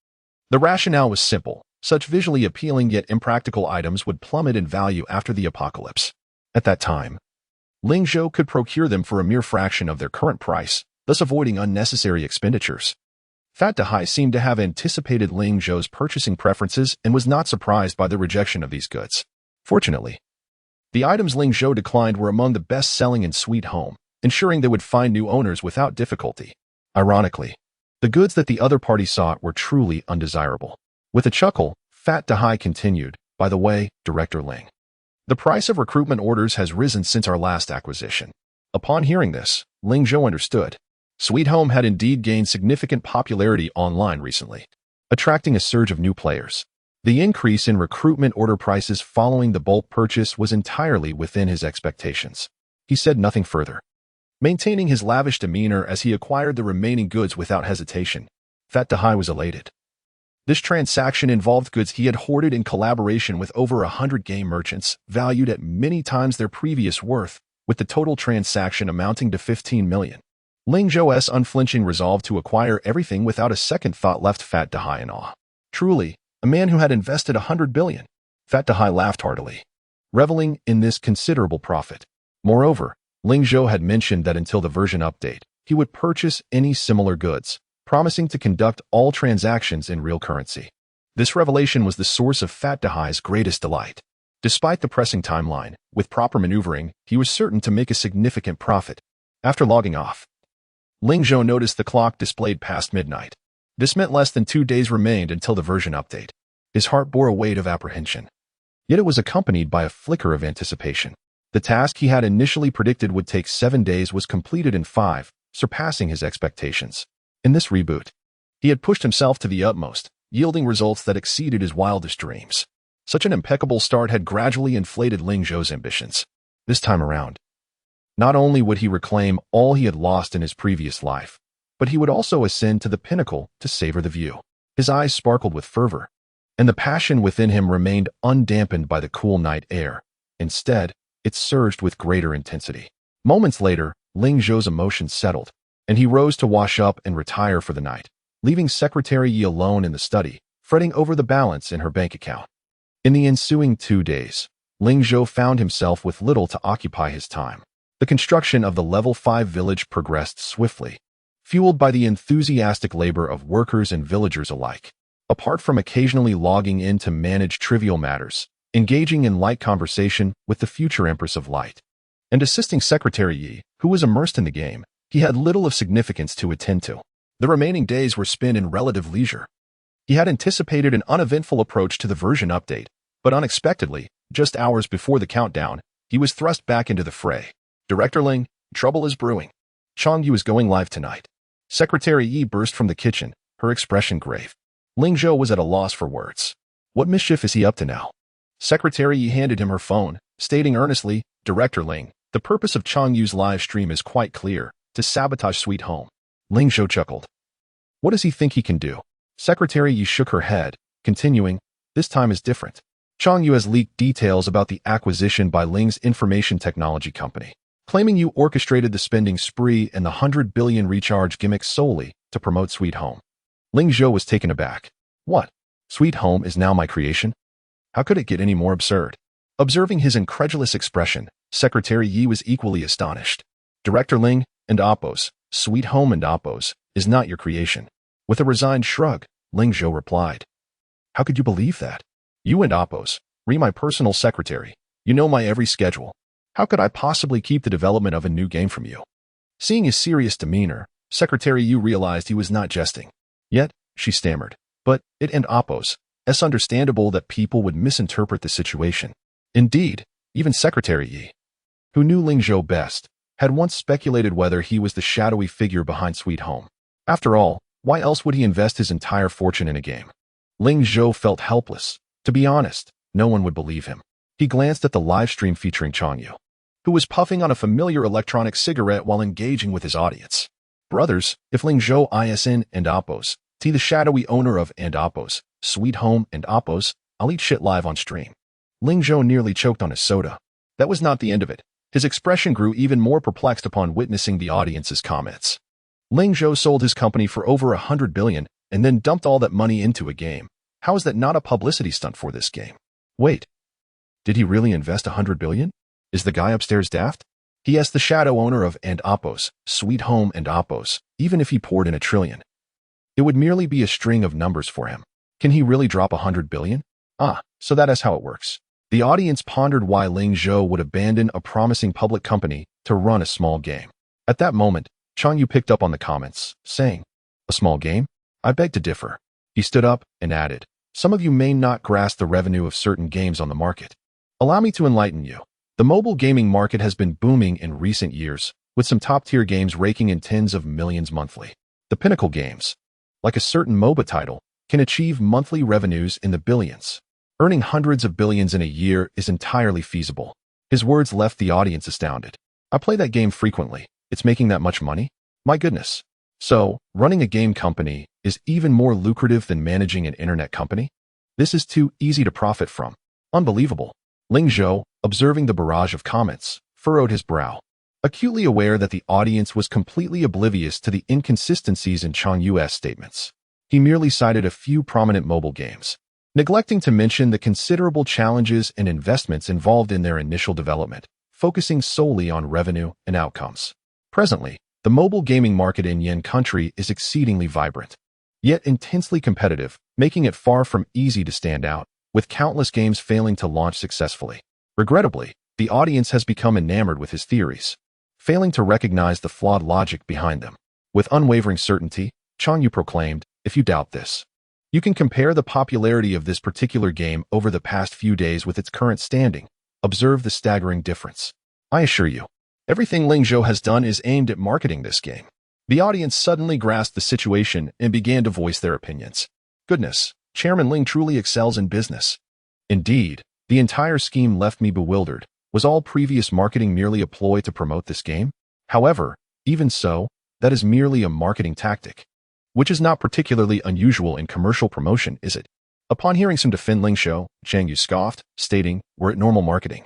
The rationale was simple. Such visually appealing yet impractical items would plummet in value after the apocalypse. At that time, Ling Zhou could procure them for a mere fraction of their current price, thus avoiding unnecessary expenditures. Fat to High seemed to have anticipated Ling Zhou's purchasing preferences and was not surprised by the rejection of these goods. Fortunately, the items Ling Zhou declined were among the best-selling in Sweet Home, ensuring they would find new owners without difficulty. Ironically, the goods that the other party sought were truly undesirable. With a chuckle, Fat to High continued, "By the way, Director Ling, the price of recruitment orders has risen since our last acquisition." Upon hearing this, Ling Zhou understood. Sweet Home had indeed gained significant popularity online recently, attracting a surge of new players. The increase in recruitment order prices following the bulk purchase was entirely within his expectations. He said nothing further, maintaining his lavish demeanor as he acquired the remaining goods without hesitation. Fat to High was elated. This transaction involved goods he had hoarded in collaboration with over 100 game merchants, valued at many times their previous worth, with the total transaction amounting to 15 million. Ling Zhou's unflinching resolve to acquire everything without a second thought left Fat to High in awe. Truly, a man who had invested 100 billion. Fat to High laughed heartily, reveling in this considerable profit. Moreover, Ling Zhou had mentioned that until the version update, he would purchase any similar goods, promising to conduct all transactions in real currency. This revelation was the source of Fat to High's greatest delight. Despite the pressing timeline, with proper maneuvering, he was certain to make a significant profit. After logging off, Ling Zhou noticed the clock displayed past midnight. This meant less than 2 days remained until the version update. His heart bore a weight of apprehension. Yet it was accompanied by a flicker of anticipation. The task he had initially predicted would take 7 days was completed in 5, surpassing his expectations. In this reboot, he had pushed himself to the utmost, yielding results that exceeded his wildest dreams. Such an impeccable start had gradually inflated Ling Zhou's ambitions. This time around, not only would he reclaim all he had lost in his previous life, but he would also ascend to the pinnacle to savor the view. His eyes sparkled with fervor, and the passion within him remained undampened by the cool night air. Instead, it surged with greater intensity. Moments later, Ling Zhou's emotions settled, and he rose to wash up and retire for the night, leaving Secretary Yi alone in the study, fretting over the balance in her bank account. In the ensuing 2 days, Ling Zhou found himself with little to occupy his time. The construction of the Level 5 village progressed swiftly, fueled by the enthusiastic labor of workers and villagers alike. Apart from occasionally logging in to manage trivial matters, engaging in light conversation with the future Empress of Light, and assisting Secretary Yi, who was immersed in the game, he had little of significance to attend to. The remaining days were spent in relative leisure. He had anticipated an uneventful approach to the version update, but unexpectedly, just hours before the countdown, he was thrust back into the fray. "Director Ling, trouble is brewing. Changyu is going live tonight." Secretary Yi burst from the kitchen, her expression grave. Ling Zhou was at a loss for words. What mischief is he up to now? Secretary Yi handed him her phone, stating earnestly, "Director Ling, the purpose of Changyu's live stream is quite clear, to sabotage Sweet Home." Ling Zhou chuckled. What does he think he can do? Secretary Yi shook her head, continuing, "This time is different. Changyu has leaked details about the acquisition by Ling's information technology company, claiming you orchestrated the spending spree and the 100 billion recharge gimmick solely to promote Sweet Home." Ling Zhou was taken aback. "What? Sweet Home is now my creation? How could it get any more absurd?" Observing his incredulous expression, Secretary Yi was equally astonished. "Director Ling and Oppos, Sweet Home and Oppos, is not your creation." With a resigned shrug, Ling Zhou replied, "How could you believe that? You and Oppos, my personal secretary, you know my every schedule. How could I possibly keep the development of a new game from you?" Seeing his serious demeanor, Secretary Yu realized he was not jesting. Yet, she stammered, "But it and Oppos, it's understandable that people would misinterpret the situation." Indeed, even Secretary Yi, who knew Ling Zhou best, had once speculated whether he was the shadowy figure behind Sweet Home. After all, Why else would he invest his entire fortune in a game? Ling Zhou felt helpless. To be honest, no one would believe him. He glanced at the live stream featuring Changyu, who was puffing on a familiar electronic cigarette while engaging with his audience. Brothers, if Ling Zhou ISN and Oppos, T the shadowy owner of and Oppos, Sweet Home and Oppos, I'll eat shit live on stream. Ling Zhou nearly choked on his soda. That was not the end of it. His expression grew even more perplexed upon witnessing the audience's comments. Ling Zhou sold his company for over 100 billion and then dumped all that money into a game. How is that not a publicity stunt for this game? Wait, did he really invest 100 billion? Is the guy upstairs daft? He asked the shadow owner of and Oppos, Sweet Home and Oppos, even if he poured in 1 trillion. It would merely be a string of numbers for him. Can he really drop 100 billion? So that is how it works. The audience pondered why Ling Zhou would abandon a promising public company to run a small game. At that moment, Changyu picked up on the comments, saying, "A small game? I beg to differ." He stood up and added, "Some of you may not grasp the revenue of certain games on the market. Allow me to enlighten you. The mobile gaming market has been booming in recent years, with some top-tier games raking in tens of millions monthly. The pinnacle games, like a certain MOBA title, can achieve monthly revenues in the billions. Earning hundreds of billions in a year is entirely feasible." His words left the audience astounded. "I play that game frequently. It's making that much money? My goodness. So, running a game company is even more lucrative than managing an internet company? This is too easy to profit from. Unbelievable." Ling Zhou, observing the barrage of comments, furrowed his brow, acutely aware that the audience was completely oblivious to the inconsistencies in Changyu's statements. He merely cited a few prominent mobile games, neglecting to mention the considerable challenges and investments involved in their initial development, focusing solely on revenue and outcomes. Presently, the mobile gaming market in Yen country is exceedingly vibrant, yet intensely competitive, making it far from easy to stand out, with countless games failing to launch successfully. Regrettably, the audience has become enamored with his theories, failing to recognize the flawed logic behind them. With unwavering certainty, Changyu proclaimed, "If you doubt this, you can compare the popularity of this particular game over the past few days with its current standing. Observe the staggering difference. I assure you, everything Ling Zhou has done is aimed at marketing this game." The audience suddenly grasped the situation and began to voice their opinions. Goodness, Chairman Ling truly excels in business. Indeed, the entire scheme left me bewildered. Was all previous marketing merely a ploy to promote this game? However, even so, that is merely a marketing tactic, which is not particularly unusual in commercial promotion, is it? Upon hearing some defend Ling Zhou, Changyu scoffed, stating, "Were it normal marketing,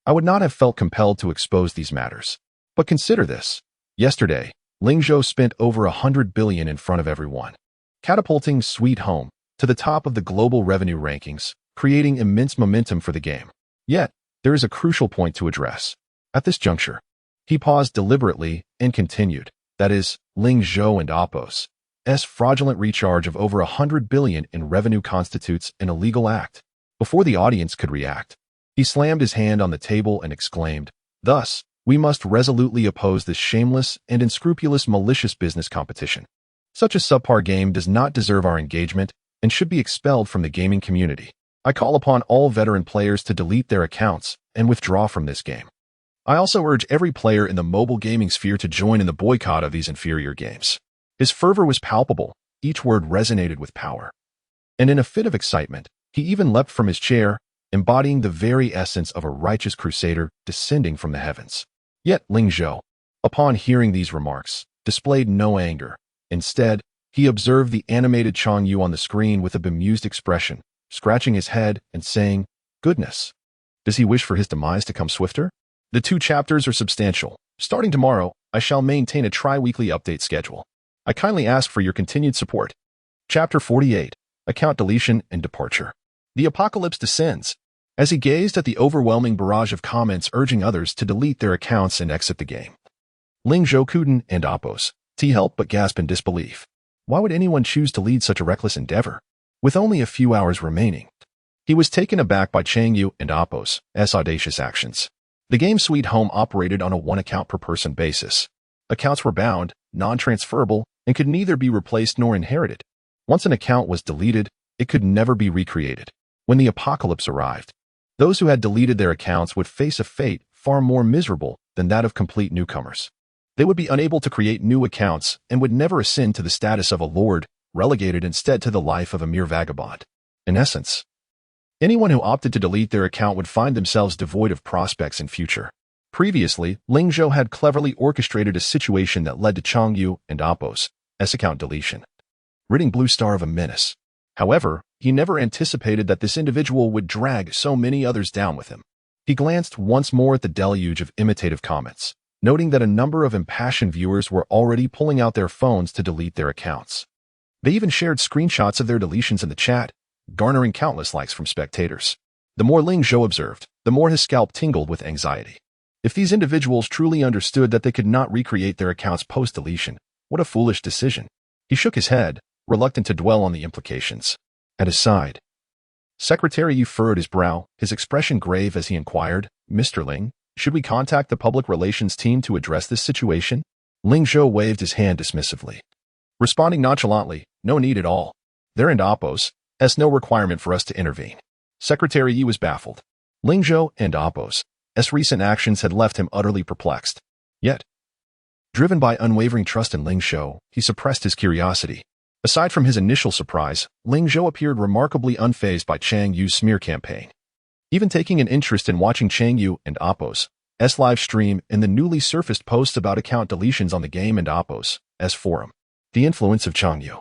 I would not have felt compelled to expose these matters. But consider this. Yesterday, Ling Zhou spent over 100 billion in front of everyone, catapulting Sweet Home to the top of the global revenue rankings, creating immense momentum for the game. Yet, there is a crucial point to address. At this juncture, he paused deliberately and continued, that is, Ling Zhou and Oppos' fraudulent recharge of over 100 billion in revenue constitutes an illegal act. Before the audience could react, he slammed his hand on the table and exclaimed, "Thus, we must resolutely oppose this shameless and unscrupulous malicious business competition. Such a subpar game does not deserve our engagement and should be expelled from the gaming community. I call upon all veteran players to delete their accounts and withdraw from this game. I also urge every player in the mobile gaming sphere to join in the boycott of these inferior games." His fervor was palpable, each word resonated with power. And in a fit of excitement, he even leapt from his chair, embodying the very essence of a righteous crusader descending from the heavens. Yet Ling Zhou, upon hearing these remarks, displayed no anger. Instead, he observed the animated Changyu on the screen with a bemused expression, scratching his head and saying, "Goodness, does he wish for his demise to come swifter?" The 2 chapters are substantial. Starting tomorrow, I shall maintain a tri-weekly update schedule. I kindly ask for your continued support. Chapter 48, Account Deletion and Departure. The apocalypse descends. As he gazed at the overwhelming barrage of comments urging others to delete their accounts and exit the game, Ling Zhou couldn't and Oppos helped but gasp in disbelief. Why would anyone choose to lead such a reckless endeavor? With only a few hours remaining, he was taken aback by Changyu and Oppos' audacious actions. The game Sweet Home operated on a 1-account-per-person basis. Accounts were bound, non-transferable, and could neither be replaced nor inherited. Once an account was deleted, it could never be recreated. When the apocalypse arrived, those who had deleted their accounts would face a fate far more miserable than that of complete newcomers. They would be unable to create new accounts and would never ascend to the status of a lord, relegated instead to the life of a mere vagabond. In essence, anyone who opted to delete their account would find themselves devoid of prospects in future. Previously, Ling Zhou had cleverly orchestrated a situation that led to Changyu and Appo's account deletion, ridding Blue Star of a menace. However, he never anticipated that this individual would drag so many others down with him. He glanced once more at the deluge of imitative comments, noting that a number of impassioned viewers were already pulling out their phones to delete their accounts. They even shared screenshots of their deletions in the chat, garnering countless likes from spectators. The more Ling Zhou observed, the more his scalp tingled with anxiety. If these individuals truly understood that they could not recreate their accounts post-deletion, what a foolish decision. He shook his head, reluctant to dwell on the implications. At his side, Secretary Yu furrowed his brow, his expression grave as he inquired, "Mr. Ling, should we contact the public relations team to address this situation?" Ling Zhou waved his hand dismissively, responding nonchalantly, "No need at all. There and Appo's, no requirement for us to intervene." Secretary Yu was baffled. Ling Zhou and Appo's recent actions had left him utterly perplexed. Yet, driven by unwavering trust in Ling Zhou, he suppressed his curiosity. Aside from his initial surprise, Ling Zhou appeared remarkably unfazed by Chang Yu's smear campaign, even taking an interest in watching Chang Yu and Appo's live stream in the newly surfaced posts about account deletions on the game and Appo's forum. The influence of Chang Yu,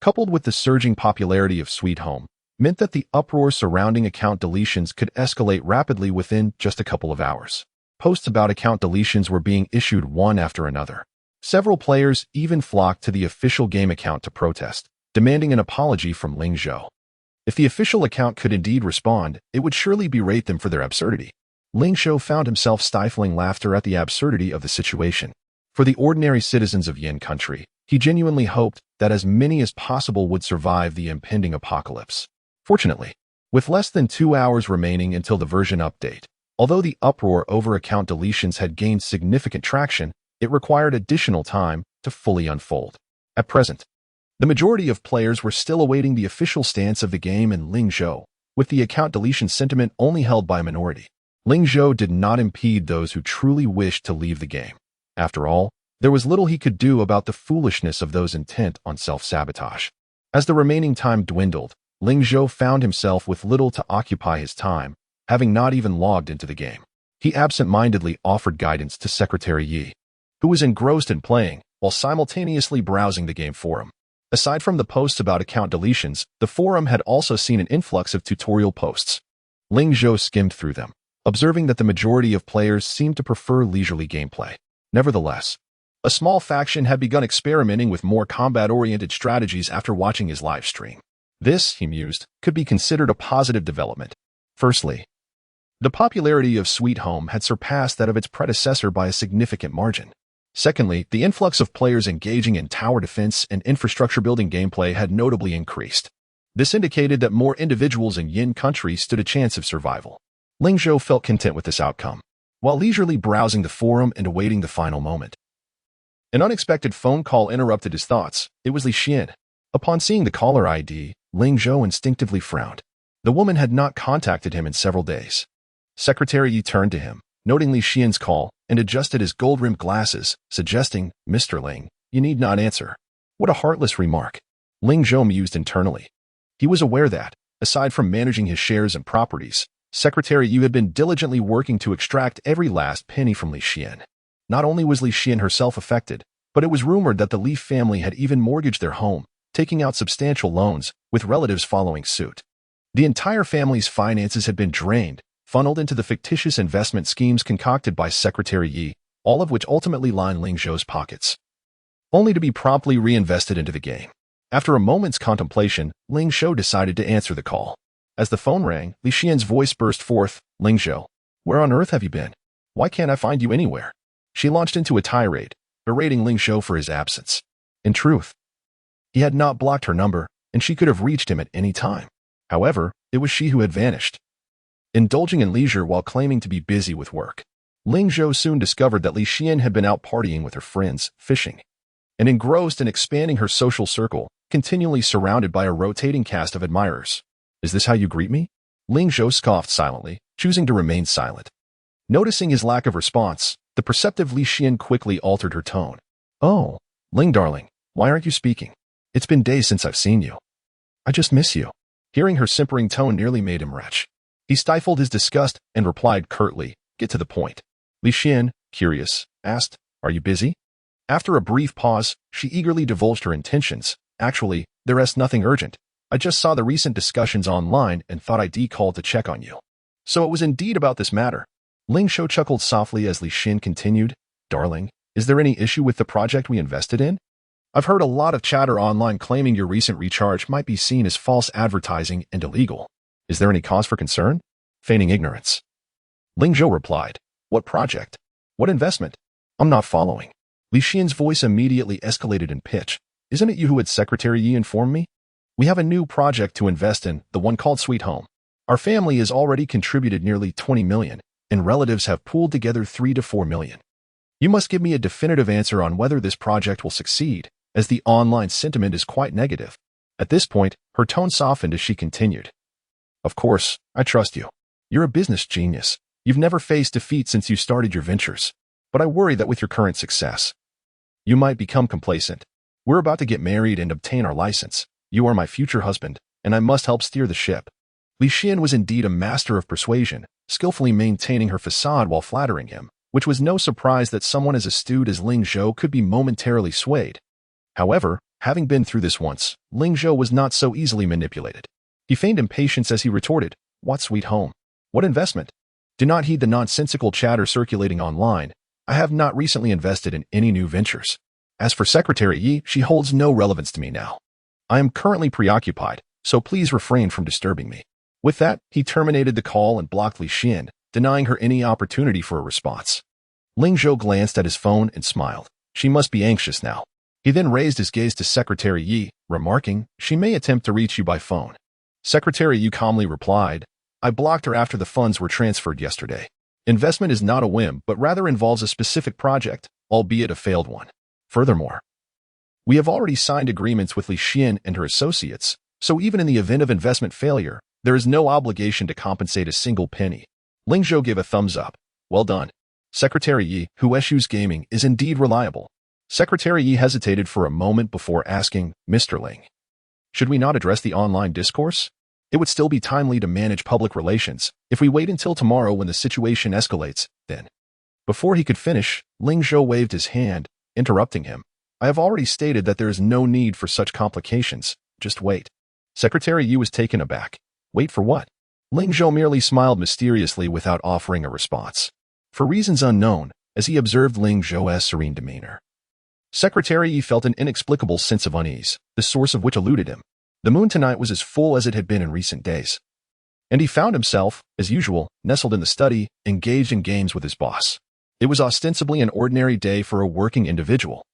coupled with the surging popularity of Sweet Home, meant that the uproar surrounding account deletions could escalate rapidly within just a couple of hours. Posts about account deletions were being issued one after another. Several players even flocked to the official game account to protest, demanding an apology from Ling Zhou. If the official account could indeed respond, it would surely berate them for their absurdity. Ling Zhou found himself stifling laughter at the absurdity of the situation. For the ordinary citizens of Yin country, he genuinely hoped that as many as possible would survive the impending apocalypse. Fortunately, with less than 2 hours remaining until the version update, although the uproar over account deletions had gained significant traction, it required additional time to fully unfold. At present, the majority of players were still awaiting the official stance of the game and Ling Zhou, with the account deletion sentiment only held by a minority. Ling Zhou did not impede those who truly wished to leave the game. After all, there was little he could do about the foolishness of those intent on self-sabotage. As the remaining time dwindled, Ling Zhou found himself with little to occupy his time, having not even logged into the game. He absent-mindedly offered guidance to Secretary Yi, who was engrossed in playing, while simultaneously browsing the game forum. Aside from the posts about account deletions, the forum had also seen an influx of tutorial posts. Ling Zhou skimmed through them, observing that the majority of players seemed to prefer leisurely gameplay. Nevertheless, a small faction had begun experimenting with more combat-oriented strategies after watching his live stream. This, he mused, could be considered a positive development. Firstly, the popularity of Sweet Home had surpassed that of its predecessor by a significant margin. Secondly, the influx of players engaging in tower defense and infrastructure building gameplay had notably increased. This indicated that more individuals in Yin country stood a chance of survival. Ling Zhou felt content with this outcome, while leisurely browsing the forum and awaiting the final moment. An unexpected phone call interrupted his thoughts. It was Li Xian. Upon seeing the caller ID, Ling Zhou instinctively frowned. The woman had not contacted him in several days. Secretary Yi turned to him, noting Li Xian's call, and adjusted his gold-rimmed glasses, suggesting, "Mr. Ling, you need not answer." What a heartless remark. Ling Zhou mused internally. He was aware that, aside from managing his shares and properties, Secretary Yu had been diligently working to extract every last penny from Li Xian. Not only was Li Xian herself affected, but it was rumored that the Li family had even mortgaged their home, taking out substantial loans, with relatives following suit. The entire family's finances had been drained, funneled into the fictitious investment schemes concocted by Secretary Yi, all of which ultimately lined Ling Zhou's pockets, only to be promptly reinvested into the game. After a moment's contemplation, Ling Zhou decided to answer the call. As the phone rang, Li Xian's voice burst forth, "Ling Zhou, where on earth have you been? Why can't I find you anywhere?" She launched into a tirade, berating Ling Zhou for his absence. In truth, he had not blocked her number, and she could have reached him at any time. However, it was she who had vanished, indulging in leisure while claiming to be busy with work. Ling Zhou soon discovered that Li Xian had been out partying with her friends, fishing, and engrossed in expanding her social circle, continually surrounded by a rotating cast of admirers. "Is this how you greet me?" Ling Zhou scoffed silently, choosing to remain silent. Noticing his lack of response, The perceptive Li Xian quickly altered her tone. Oh, Ling darling, why aren't you speaking? It's been days since I've seen you. I just miss you. Hearing her simpering tone nearly made him retch. He stifled his disgust and replied curtly, get to the point. Li Xian, curious, asked, are you busy? After a brief pause, she eagerly divulged her intentions. Actually, there's nothing urgent. I just saw the recent discussions online and thought I'd call to check on you. So it was indeed about this matter. Ling Zhou chuckled softly as Li Xian continued, darling, is there any issue with the project we invested in? I've heard a lot of chatter online claiming your recent recharge might be seen as false advertising and illegal. Is there any cause for concern? Feigning ignorance. Ling Zhou replied, what project? What investment? I'm not following. Li Xian's voice immediately escalated in pitch. Isn't it you who had Secretary Yi inform me? We have a new project to invest in, the one called Sweet Home. Our family has already contributed nearly 20 million, and relatives have pooled together 3 to 4 million. You must give me a definitive answer on whether this project will succeed, as the online sentiment is quite negative. At this point, her tone softened as she continued. Of course, I trust you. You're a business genius. You've never faced defeat since you started your ventures. But I worry that with your current success, you might become complacent. We're about to get married and obtain our license. You are my future husband, and I must help steer the ship. Li Xian was indeed a master of persuasion, skillfully maintaining her facade while flattering him, which was no surprise that someone as astute as Ling Zhou could be momentarily swayed. However, having been through this once, Ling Zhou was not so easily manipulated. He feigned impatience as he retorted, what sweet home? What investment? Do not heed the nonsensical chatter circulating online. I have not recently invested in any new ventures. As for Secretary Yi, she holds no relevance to me now. I am currently preoccupied, so please refrain from disturbing me. With that, he terminated the call and blocked Li Xian, denying her any opportunity for a response. Ling Zhou glanced at his phone and smiled. She must be anxious now. He then raised his gaze to Secretary Yi, remarking, she may attempt to reach you by phone. Secretary Yi calmly replied, I blocked her after the funds were transferred yesterday. Investment is not a whim, but rather involves a specific project, albeit a failed one. Furthermore, we have already signed agreements with Li Xian and her associates, so even in the event of investment failure, there is no obligation to compensate a single penny. Ling Zhou gave a thumbs up. Well done. Secretary Yi, who eschews gaming, is indeed reliable. Secretary Yi hesitated for a moment before asking, Mr. Ling, should we not address the online discourse? It would still be timely to manage public relations. If we wait until tomorrow when the situation escalates, then. Before he could finish, Ling Zhou waved his hand, interrupting him. I have already stated that there is no need for such complications. Just wait. Secretary Yi was taken aback. Wait for what? Ling Zhou merely smiled mysteriously without offering a response. For reasons unknown, as he observed Ling Zhou's serene demeanor. Secretary Yi felt an inexplicable sense of unease, the source of which eluded him. The moon tonight was as full as it had been in recent days. And he found himself, as usual, nestled in the study, engaged in games with his boss. It was ostensibly an ordinary day for a working individual.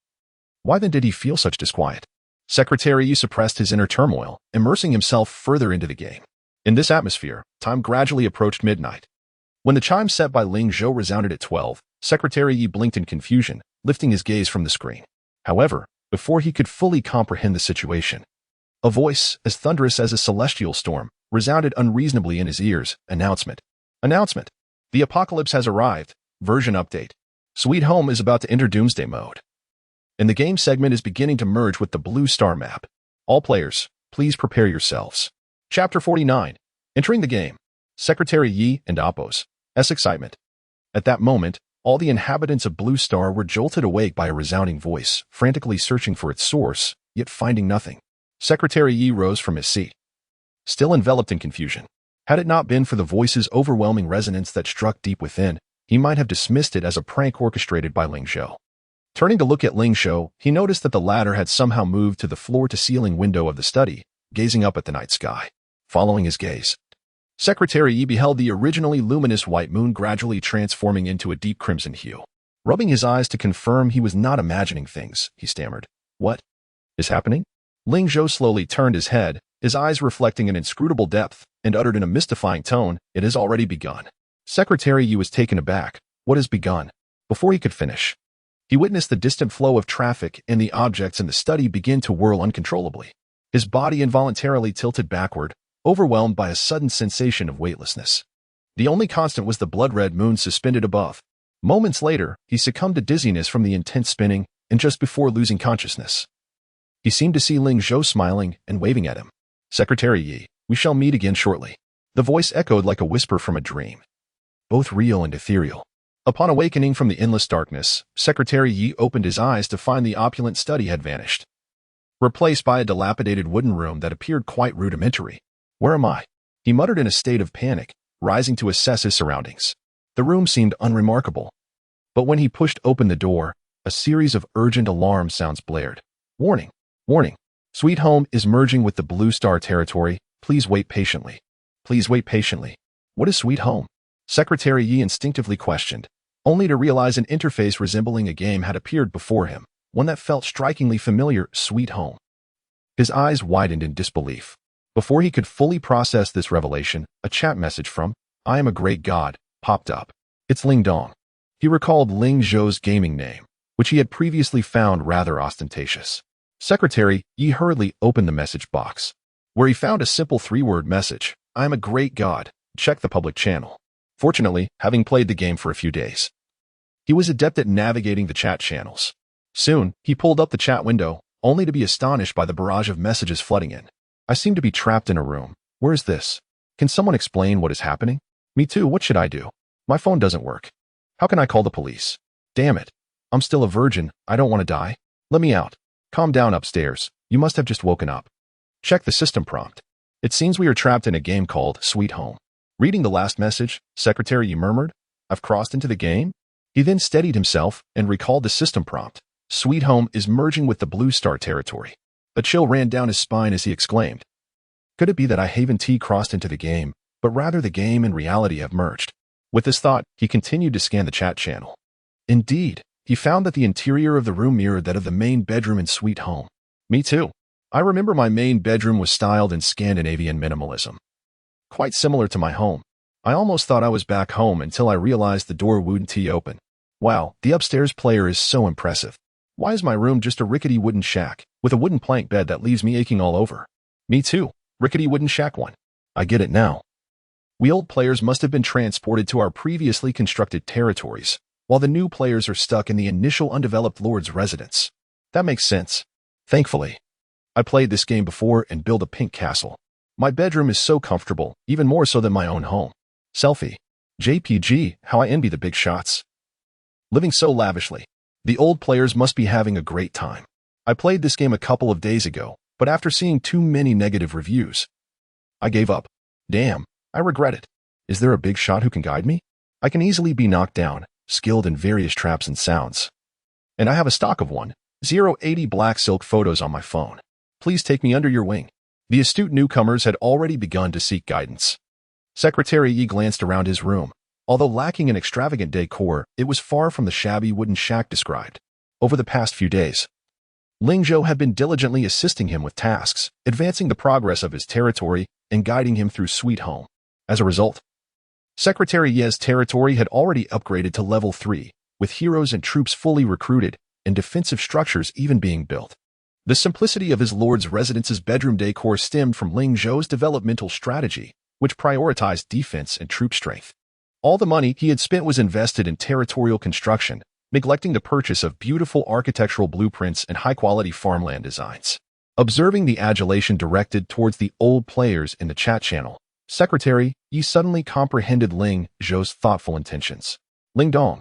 Why then did he feel such disquiet? Secretary Yi suppressed his inner turmoil, immersing himself further into the game. In this atmosphere, time gradually approached midnight. When the chime set by Ling Zhou resounded at 12, Secretary Yi blinked in confusion, lifting his gaze from the screen. However, before he could fully comprehend the situation, a voice, as thunderous as a celestial storm, resounded unreasonably in his ears. Announcement. Announcement. The apocalypse has arrived. Version update. Sweet Home is about to enter Doomsday mode. And the game segment is beginning to merge with the blue star map. All players, please prepare yourselves. Chapter 49. Entering the game. Secretary Yi and Appos. Excitement. At that moment, all the inhabitants of Blue Star were jolted awake by a resounding voice, frantically searching for its source, yet finding nothing. Secretary Yi rose from his seat, still enveloped in confusion. Had it not been for the voice's overwhelming resonance that struck deep within, he might have dismissed it as a prank orchestrated by Ling Zhou. Turning to look at Ling Zhou, he noticed that the latter had somehow moved to the floor-to-ceiling window of the study, gazing up at the night sky. Following his gaze, Secretary Yi beheld the originally luminous white moon gradually transforming into a deep crimson hue. Rubbing his eyes to confirm he was not imagining things, he stammered, What is happening? Ling Zhou slowly turned his head, his eyes reflecting an inscrutable depth, and uttered in a mystifying tone, It has already begun. Secretary Yi was taken aback. What has begun? Before he could finish, he witnessed the distant flow of traffic and the objects in the study begin to whirl uncontrollably. His body involuntarily tilted backward, overwhelmed by a sudden sensation of weightlessness. The only constant was the blood-red moon suspended above. Moments later, he succumbed to dizziness from the intense spinning and just before losing consciousness. He seemed to see Ling Zhou smiling and waving at him. "Secretary Yi, we shall meet again shortly." The voice echoed like a whisper from a dream, both real and ethereal. Upon awakening from the endless darkness, Secretary Yi opened his eyes to find the opulent study had vanished, replaced by a dilapidated wooden room that appeared quite rudimentary. "Where am I?" he muttered in a state of panic, rising to assess his surroundings. The room seemed unremarkable, but when he pushed open the door, a series of urgent alarm sounds blared. "Warning! Warning! Sweet Home is merging with the Blue Star territory. Please wait patiently. Please wait patiently." What is Sweet Home? Secretary Yi instinctively questioned, only to realize an interface resembling a game had appeared before him, one that felt strikingly familiar. Sweet Home. His eyes widened in disbelief. Before he could fully process this revelation, a chat message from "I am a great god" popped up. It's Ling Dong. He recalled Ling Zhou's gaming name, which he had previously found rather ostentatious. Secretary Yi hurriedly opened the message box, where he found a simple 3-word message: "I am a great god. Check the public channel." Fortunately, having played the game for a few days, he was adept at navigating the chat channels. Soon, he pulled up the chat window, only to be astonished by the barrage of messages flooding in. "I seem to be trapped in a room. Where is this? Can someone explain what is happening? Me too, what should I do? My phone doesn't work. How can I call the police? Damn it. I'm still a virgin. I don't want to die. Let me out. Calm down upstairs. You must have just woken up. Check the system prompt. It seems we are trapped in a game called Sweet Home." Reading the last message, Secretary Yi murmured, "I've crossed into the game?" He then steadied himself and recalled the system prompt. "Sweet Home is merging with the Blue Star territory." A chill ran down his spine as he exclaimed, "Could it be that I haven't crossed into the game, but rather the game and reality have merged?" With this thought, he continued to scan the chat channel. Indeed, he found that the interior of the room mirrored that of the main bedroom in Sweet Home. "Me too. I remember my main bedroom was styled in Scandinavian minimalism, quite similar to my home. I almost thought I was back home until I realized the door wouldn't open. Wow, the upstairs player is so impressive. Why is my room just a rickety wooden shack with a wooden plank bed that leaves me aching all over?" "Me too. Rickety wooden shack one. I get it now. We old players must have been transported to our previously constructed territories, while the new players are stuck in the initial undeveloped Lord's residence. That makes sense. Thankfully, I played this game before and built a pink castle. My bedroom is so comfortable, even more so than my own home. Selfie. JPG, how I envy the big shots. Living so lavishly. The old players must be having a great time. I played this game a couple of days ago, but after seeing too many negative reviews, I gave up. Damn, I regret it. Is there a big shot who can guide me? I can easily be knocked down, skilled in various traps and sounds. And I have a stock of 1080 black silk photos on my phone. Please take me under your wing." The astute newcomers had already begun to seek guidance. Secretary Yi glanced around his room. Although lacking in extravagant decor, it was far from the shabby wooden shack described. Over the past few days, Ling Zhou had been diligently assisting him with tasks, advancing the progress of his territory and guiding him through Sweet Home. As a result, Secretary Yi's territory had already upgraded to level 3, with heroes and troops fully recruited and defensive structures even being built. The simplicity of his lord's residence's bedroom decor stemmed from Ling Zhou's developmental strategy, which prioritized defense and troop strength. All the money he had spent was invested in territorial construction, neglecting the purchase of beautiful architectural blueprints and high-quality farmland designs. Observing the adulation directed towards the old players in the chat channel, Secretary Yi suddenly comprehended Ling Zhou's thoughtful intentions. "Ling Dong."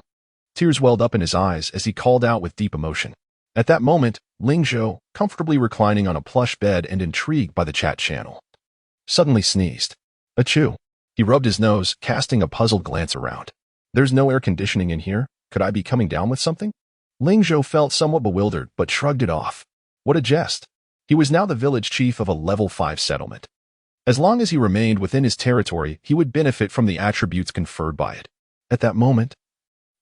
Tears welled up in his eyes as he called out with deep emotion. At that moment, Ling Zhou, comfortably reclining on a plush bed and intrigued by the chat channel, suddenly sneezed. Achoo. He rubbed his nose, casting a puzzled glance around. "There's no air conditioning in here. Could I be coming down with something?" Ling Zhou felt somewhat bewildered, but shrugged it off. What a jest. He was now the village chief of a level 5 settlement. As long as he remained within his territory, he would benefit from the attributes conferred by it. At that moment,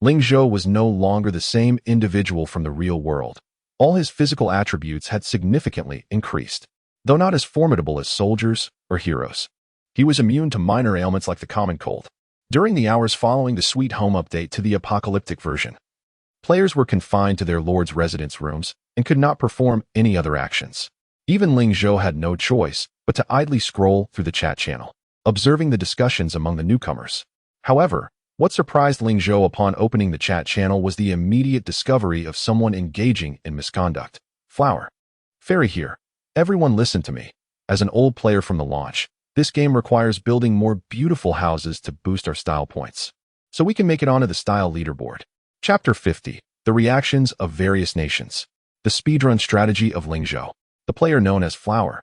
Ling Zhou was no longer the same individual from the real world. All his physical attributes had significantly increased, though not as formidable as soldiers or heroes. He was immune to minor ailments like the common cold. During the hours following the Sweet Home update to the apocalyptic version, players were confined to their lord's residence rooms and could not perform any other actions. Even Ling Zhou had no choice but to idly scroll through the chat channel, observing the discussions among the newcomers. However, What surprised Ling Zhou upon opening the chat channel was the immediate discovery of someone engaging in misconduct. Flower. Fairy here. Everyone listen to me. As an old player from the launch, this game requires building more beautiful houses to boost our style points, so we can make it onto the style leaderboard. Chapter 50. The reactions of various nations. The speedrun strategy of Ling Zhou. The player known as Flower,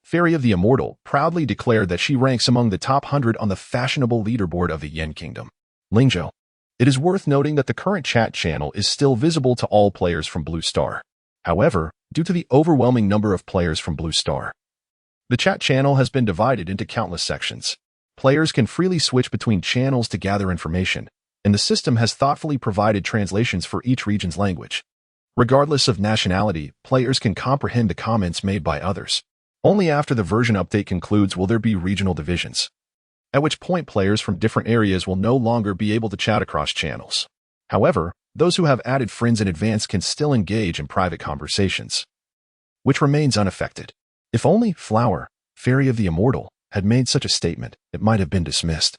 Fairy of the Immortal, proudly declared that she ranks among the top 100 on the fashionable leaderboard of the Yen Kingdom. Ling Zhou. It is worth noting that the current chat channel is still visible to all players from Blue Star. However, due to the overwhelming number of players from Blue Star, the chat channel has been divided into countless sections. Players can freely switch between channels to gather information, and the system has thoughtfully provided translations for each region's language. Regardless of nationality, players can comprehend the comments made by others. Only after the version update concludes will there be regional divisions, at which point players from different areas will no longer be able to chat across channels. However, those who have added friends in advance can still engage in private conversations, which remains unaffected. If only Flower, Fairy of the Immortal, had made such a statement, it might have been dismissed.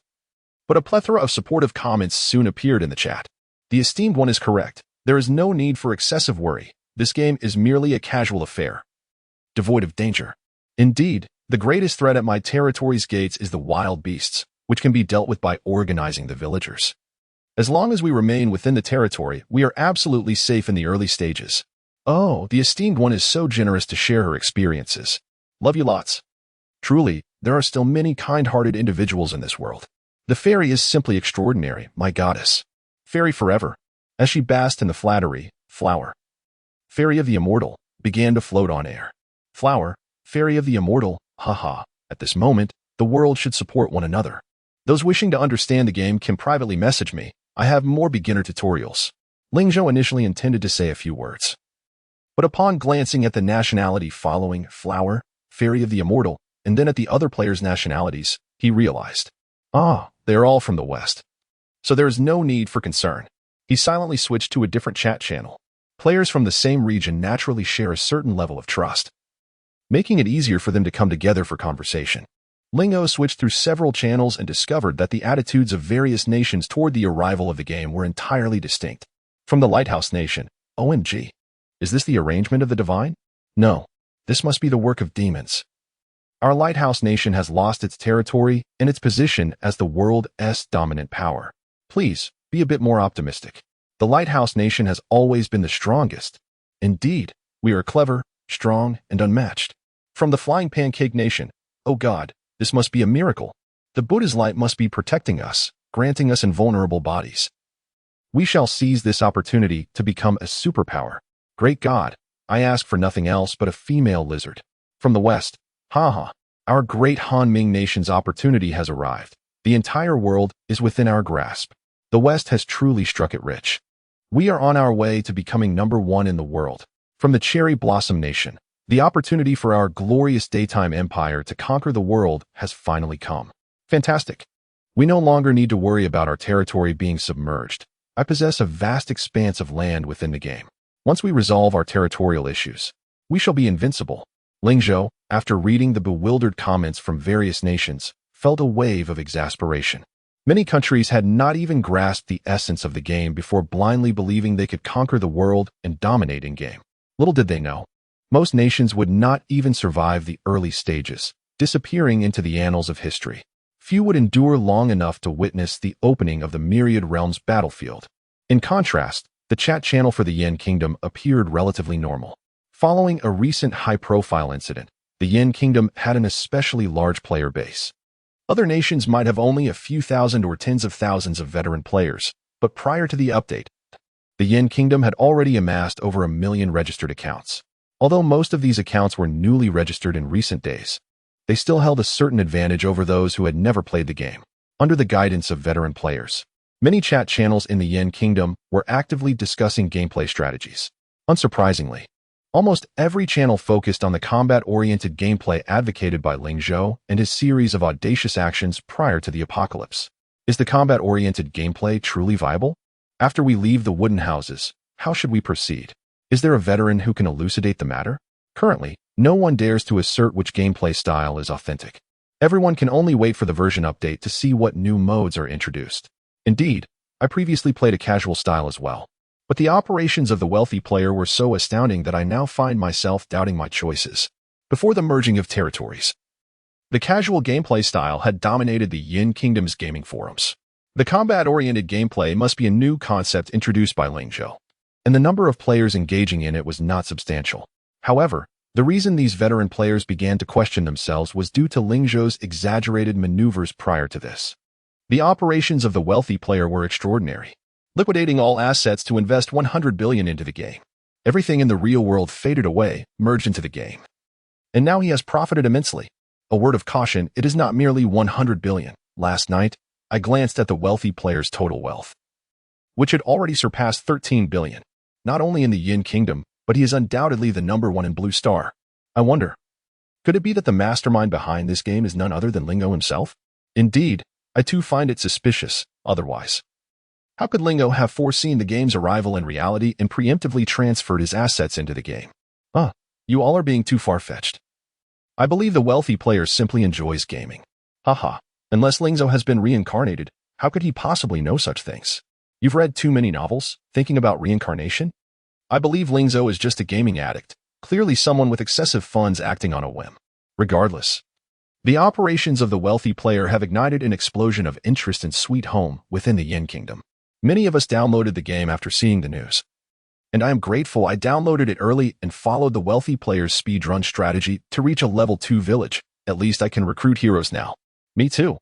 But a plethora of supportive comments soon appeared in the chat. The esteemed one is correct. There is no need for excessive worry. This game is merely a casual affair, devoid of danger. Indeed, the greatest threat at my territory's gates is the wild beasts, which can be dealt with by organizing the villagers. As long as we remain within the territory, we are absolutely safe in the early stages. Oh, the esteemed one is so generous to share her experiences. Love you lots. Truly, there are still many kind-hearted individuals in this world. The fairy is simply extraordinary, my goddess. Fairy forever. As she basked in the flattery, Flower, Fairy of the Immortal, began to float on air. Flower, Fairy of the Immortal, haha. At this moment, the world should support one another. Those wishing to understand the game can privately message me. I have more beginner tutorials. Ling Zhou initially intended to say a few words, but upon glancing at the nationality following Flower, Fairy of the Immortal, and then at the other players' nationalities, he realized, they are all from the West. So there is no need for concern. He silently switched to a different chat channel. Players from the same region naturally share a certain level of trust, making it easier for them to come together for conversation. Ling Zhou switched through several channels and discovered that the attitudes of various nations toward the arrival of the game were entirely distinct. From the Lighthouse Nation, OMG. Is this the arrangement of the divine? No. This must be the work of demons. Our Lighthouse Nation has lost its territory and its position as the world's dominant power. Please, be a bit more optimistic. The Lighthouse Nation has always been the strongest. Indeed, we are clever, strong, and unmatched. From the Flying Pancake Nation, oh God, this must be a miracle. The Buddha's light must be protecting us, granting us invulnerable bodies. We shall seize this opportunity to become a superpower. Great God, I ask for nothing else but a female lizard. From the West, our great Han Ming nation's opportunity has arrived. The entire world is within our grasp. The West has truly struck it rich. We are on our way to becoming #1 in the world. From the Cherry Blossom Nation, the opportunity for our glorious daytime empire to conquer the world has finally come. Fantastic. We no longer need to worry about our territory being submerged. I possess a vast expanse of land within the game. Once we resolve our territorial issues, we shall be invincible. Ling Zhou, after reading the bewildered comments from various nations, felt a wave of exasperation. Many countries had not even grasped the essence of the game before blindly believing they could conquer the world and dominate in-game. Little did they know, most nations would not even survive the early stages, disappearing into the annals of history. Few would endure long enough to witness the opening of the Myriad Realms battlefield. In contrast, the chat channel for the Yen Kingdom appeared relatively normal. Following a recent high-profile incident, the Yen Kingdom had an especially large player base. Other nations might have only a few thousand or tens of thousands of veteran players, but prior to the update, the Yen Kingdom had already amassed over 1 million registered accounts. Although most of these accounts were newly registered in recent days, they still held a certain advantage over those who had never played the game. Under the guidance of veteran players, many chat channels in the Yen Kingdom were actively discussing gameplay strategies. Unsurprisingly, almost every channel focused on the combat-oriented gameplay advocated by Ling Zhou and his series of audacious actions prior to the apocalypse. Is the combat-oriented gameplay truly viable? After we leave the wooden houses, how should we proceed? Is there a veteran who can elucidate the matter? Currently, no one dares to assert which gameplay style is authentic. Everyone can only wait for the version update to see what new modes are introduced. Indeed, I previously played a casual style as well. But the operations of the wealthy player were so astounding that I now find myself doubting my choices. Before the merging of territories, the casual gameplay style had dominated the Yin Kingdom's gaming forums. The combat-oriented gameplay must be a new concept introduced by Ling Zhou, and the number of players engaging in it was not substantial. However, the reason these veteran players began to question themselves was due to Ling Zhou's exaggerated maneuvers prior to this. The operations of the wealthy player were extraordinary, liquidating all assets to invest 100 billion into the game. Everything in the real world faded away, merged into the game. And now he has profited immensely. A word of caution, it is not merely 100 billion. Last night, I glanced at the wealthy player's total wealth, which had already surpassed 13 billion. Not only in the Yin Kingdom, but he is undoubtedly the #1 in Blue Star. I wonder, could it be that the mastermind behind this game is none other than Ling Zhou himself? Indeed, I too find it suspicious, otherwise. How could Ling Zhou have foreseen the game's arrival in reality and preemptively transferred his assets into the game? You all are being too far-fetched. I believe the wealthy player simply enjoys gaming. Haha, unless Ling Zhou has been reincarnated, how could he possibly know such things? You've read too many novels, thinking about reincarnation? I believe Ling Zhou is just a gaming addict, clearly someone with excessive funds acting on a whim. Regardless, the operations of the wealthy player have ignited an explosion of interest in Sweet Home within the Yin Kingdom. Many of us downloaded the game after seeing the news. And I am grateful I downloaded it early and followed the wealthy player's speedrun strategy to reach a level 2 village. At least I can recruit heroes now. Me too.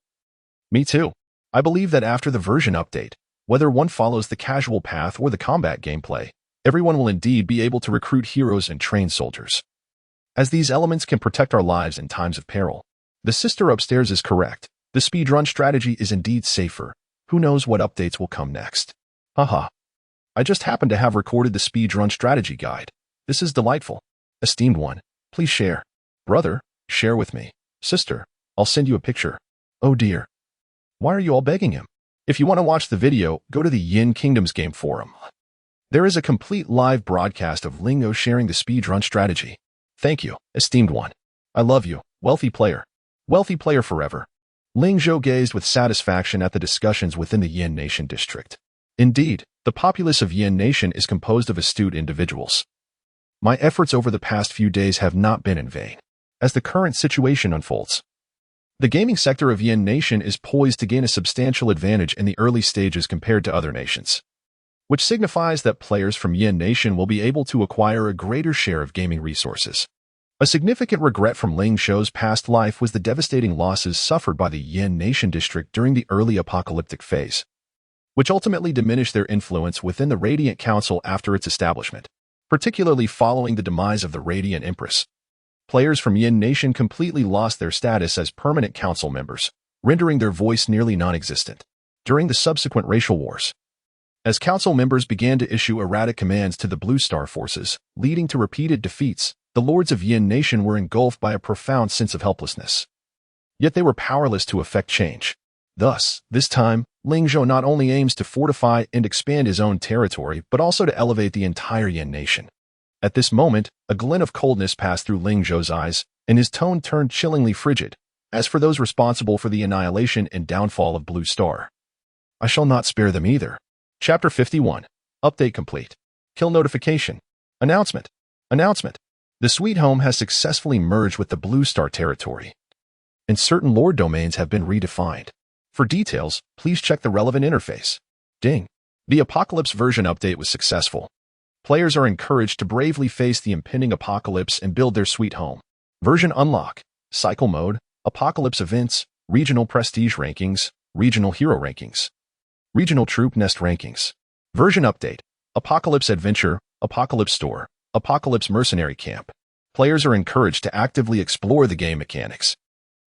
I believe that after the version update, whether one follows the casual path or the combat gameplay, everyone will indeed be able to recruit heroes and train soldiers, as these elements can protect our lives in times of peril. The sister upstairs is correct. The speedrun strategy is indeed safer. Who knows what updates will come next? Haha. I just happen to have recorded the speedrun strategy guide. This is delightful. Esteemed one, please share. Brother, share with me. Sister, I'll send you a picture. Oh dear. Why are you all begging him? If you want to watch the video, go to the Yin Kingdom's game forum. There is a complete live broadcast of Ling Zhou sharing the speedrun strategy. Thank you, esteemed one. I love you, wealthy player. Wealthy player forever. Ling Zhou gazed with satisfaction at the discussions within the Yin Nation district. Indeed, the populace of Yin Nation is composed of astute individuals. My efforts over the past few days have not been in vain. As the current situation unfolds, the gaming sector of Yin Nation is poised to gain a substantial advantage in the early stages compared to other nations, which signifies that players from Yin Nation will be able to acquire a greater share of gaming resources. A significant regret from Ling Zhou's past life was the devastating losses suffered by the Yin Nation district during the early apocalyptic phase, which ultimately diminished their influence within the Radiant Council after its establishment, particularly following the demise of the Radiant Empress. Players from Yin Nation completely lost their status as permanent council members, rendering their voice nearly non-existent. During the subsequent racial wars, as council members began to issue erratic commands to the Blue Star forces, leading to repeated defeats, the lords of Yin Nation were engulfed by a profound sense of helplessness. Yet they were powerless to effect change. Thus, this time, Ling Zhou not only aims to fortify and expand his own territory, but also to elevate the entire Yin Nation. At this moment, a glint of coldness passed through Ling Zhou's eyes, and his tone turned chillingly frigid. As for those responsible for the annihilation and downfall of Blue Star, I shall not spare them either. Chapter 51. Update complete. Kill notification. Announcement. The Sweet Home has successfully merged with the Blue Star territory, and certain lore domains have been redefined. For details, please check the relevant interface. Ding. The Apocalypse version update was successful. Players are encouraged to bravely face the impending apocalypse and build their Sweet Home. Version unlock. Cycle mode, Apocalypse events, regional prestige rankings, regional hero rankings, regional troop nest rankings. Version update. Apocalypse adventure, Apocalypse store, Apocalypse mercenary camp. Players are encouraged to actively explore the game mechanics.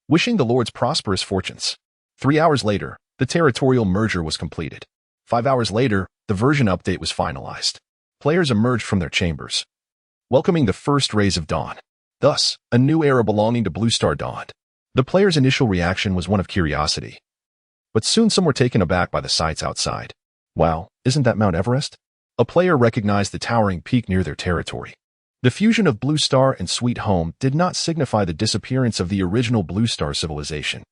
Wishing the Lords prosperous fortunes. 3 hours later, the territorial merger was completed. 5 hours later, the version update was finalized. Players emerged from their chambers, welcoming the first rays of dawn. Thus, a new era belonging to Blue Star dawned. The player's initial reaction was one of curiosity, but soon some were taken aback by the sights outside. Wow, isn't that Mount Everest? A player recognized the towering peak near their territory. The fusion of Blue Star and Sweet Home did not signify the disappearance of the original Blue Star civilization.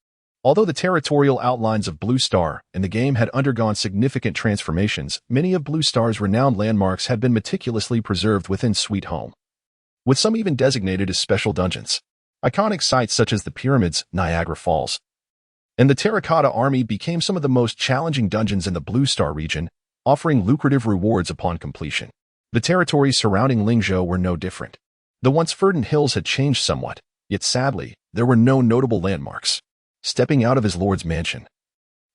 Although the territorial outlines of Blue Star and the game had undergone significant transformations, many of Blue Star's renowned landmarks had been meticulously preserved within Sweet Home, with some even designated as special dungeons. Iconic sites such as the pyramids, Niagara Falls, and the Terracotta Army became some of the most challenging dungeons in the Blue Star region, offering lucrative rewards upon completion. The territories surrounding Ling Zhou were no different. The once verdant hills had changed somewhat, yet sadly, there were no notable landmarks. Stepping out of his lord's mansion,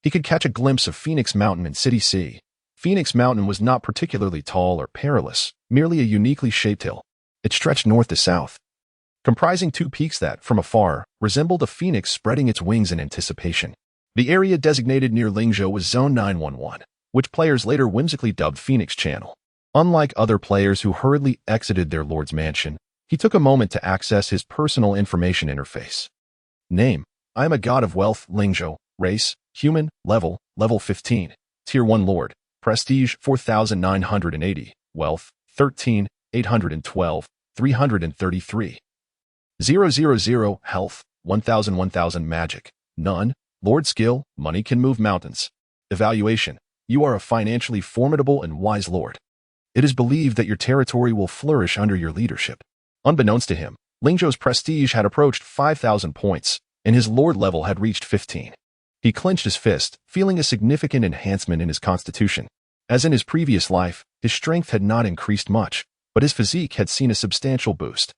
he could catch a glimpse of Phoenix Mountain and City Sea. Phoenix Mountain was not particularly tall or perilous, merely a uniquely shaped hill. It stretched north to south, comprising two peaks that, from afar, resembled a phoenix spreading its wings in anticipation. The area designated near Ling Zhou was Zone 911, which players later whimsically dubbed Phoenix Channel. Unlike other players who hurriedly exited their lord's mansion, he took a moment to access his personal information interface. Name: I am a god of wealth, Ling Zhou. Race: human. Level: level 15. Tier 1 lord. Prestige: 4,980. Wealth: 13,812. 333. 000. Health: 1,000. Magic: none. Lord skill: money can move mountains. Evaluation: you are a financially formidable and wise lord. It is believed that your territory will flourish under your leadership. Unbeknownst to him, Ling Zhou's prestige had approached 5,000 points, and his lord level had reached 15. He clenched his fist, feeling a significant enhancement in his constitution. As in his previous life, his strength had not increased much, but his physique had seen a substantial boost.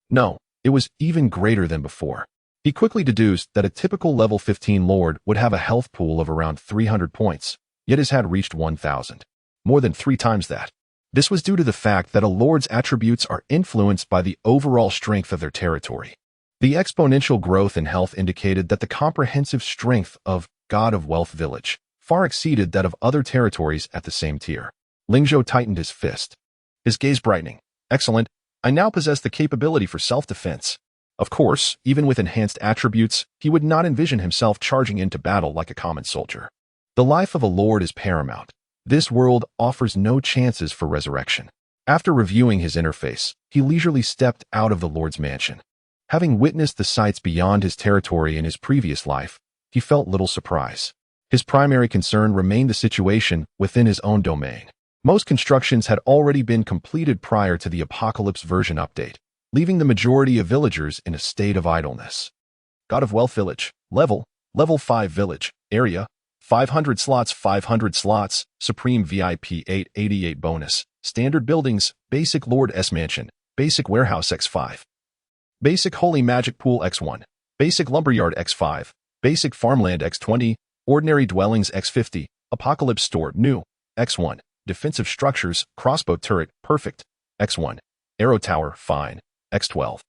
No, it was even greater than before. He quickly deduced that a typical level 15 lord would have a health pool of around 300 points, yet his had reached 1,000. More than 3 times that. This was due to the fact that a lord's attributes are influenced by the overall strength of their territory. The exponential growth in health indicated that the comprehensive strength of God of Wealth Village far exceeded that of other territories at the same tier. Ling Zhou tightened his fist, his gaze brightening. Excellent. I now possess the capability for self-defense. Of course, even with enhanced attributes, he would not envision himself charging into battle like a common soldier. The life of a lord is paramount. This world offers no chances for resurrection. After reviewing his interface, he leisurely stepped out of the lord's mansion. Having witnessed the sights beyond his territory in his previous life, he felt little surprise. His primary concern remained the situation within his own domain. Most constructions had already been completed prior to the Apocalypse version update, leaving the majority of villagers in a state of idleness. God of Wealth Village. Level: level 5 village. Area: 500 slots. 500 slots. Supreme VIP 888 bonus. Standard buildings: Basic Lord S Mansion, Basic Warehouse X5, Basic Holy Magic Pool X1, Basic Lumberyard X5, Basic Farmland X20, Ordinary Dwellings X50, Apocalypse Store New X1, Defensive Structures Crossbow Turret Perfect X1, Arrow Tower Fine X12,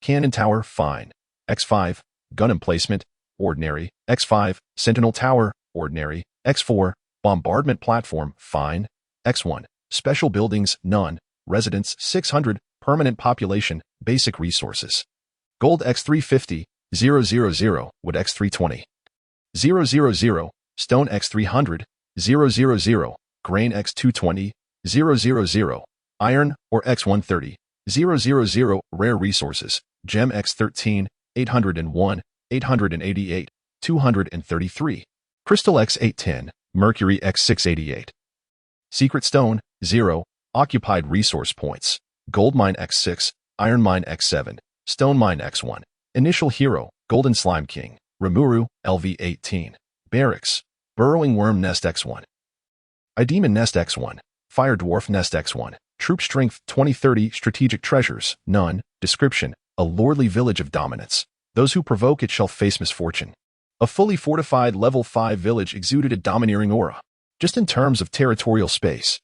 Cannon Tower Fine X5, Gun Emplacement Ordinary X5, Sentinel Tower Ordinary X4, Bombardment Platform Fine X1, Special Buildings None, Residents 600, Permanent Population, Basic Resources Gold X350, 000, Wood X320, 000, Stone X300, 000, Grain X220, 000, Iron or X130, 000, Rare Resources, Gem X13, 801, 888, 233, Crystal X810, Mercury X688, Secret Stone, 0, Occupied Resource Points, Gold Mine X6, Iron Mine X7, Stone Mine X1, Initial Hero, Golden Slime King, Rimuru, LV18, Barracks, Burrowing Worm Nest X1, Idemon Nest X1, Fire Dwarf Nest X1, Troop Strength 2030, Strategic Treasures, None, Description, a lordly village of dominance. Those who provoke it shall face misfortune. A fully fortified level 5 village exuded a domineering aura. Just in terms of territorial space,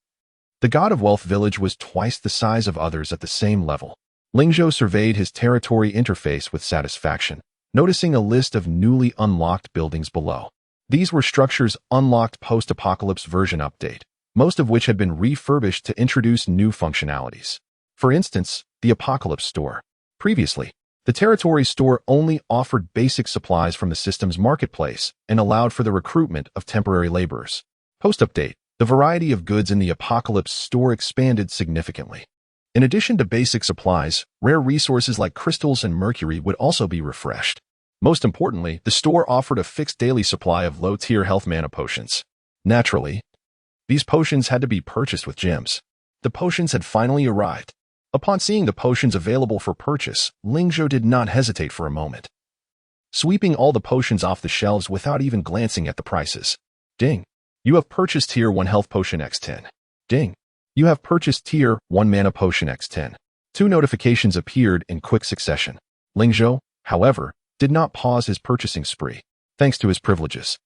the God of Wealth Village was twice the size of others at the same level. Ling Zhou surveyed his territory interface with satisfaction, noticing a list of newly unlocked buildings below. These were structures unlocked post-Apocalypse version update, most of which had been refurbished to introduce new functionalities. For instance, the Apocalypse Store. Previously, the territory store only offered basic supplies from the system's marketplace and allowed for the recruitment of temporary laborers. Post-update, the variety of goods in the Apocalypse Store expanded significantly. In addition to basic supplies, rare resources like crystals and mercury would also be refreshed. Most importantly, the store offered a fixed daily supply of low-tier health mana potions. Naturally, these potions had to be purchased with gems. The potions had finally arrived. Upon seeing the potions available for purchase, Ling Zhou did not hesitate for a moment. Sweeping all the potions off the shelves without even glancing at the prices. Ding. You have purchased Tier 1 Health Potion X10. Ding. You have purchased Tier 1 Mana Potion X10. 2 notifications appeared in quick succession. Ling Zhou, however, did not pause his purchasing spree, thanks to his privileges.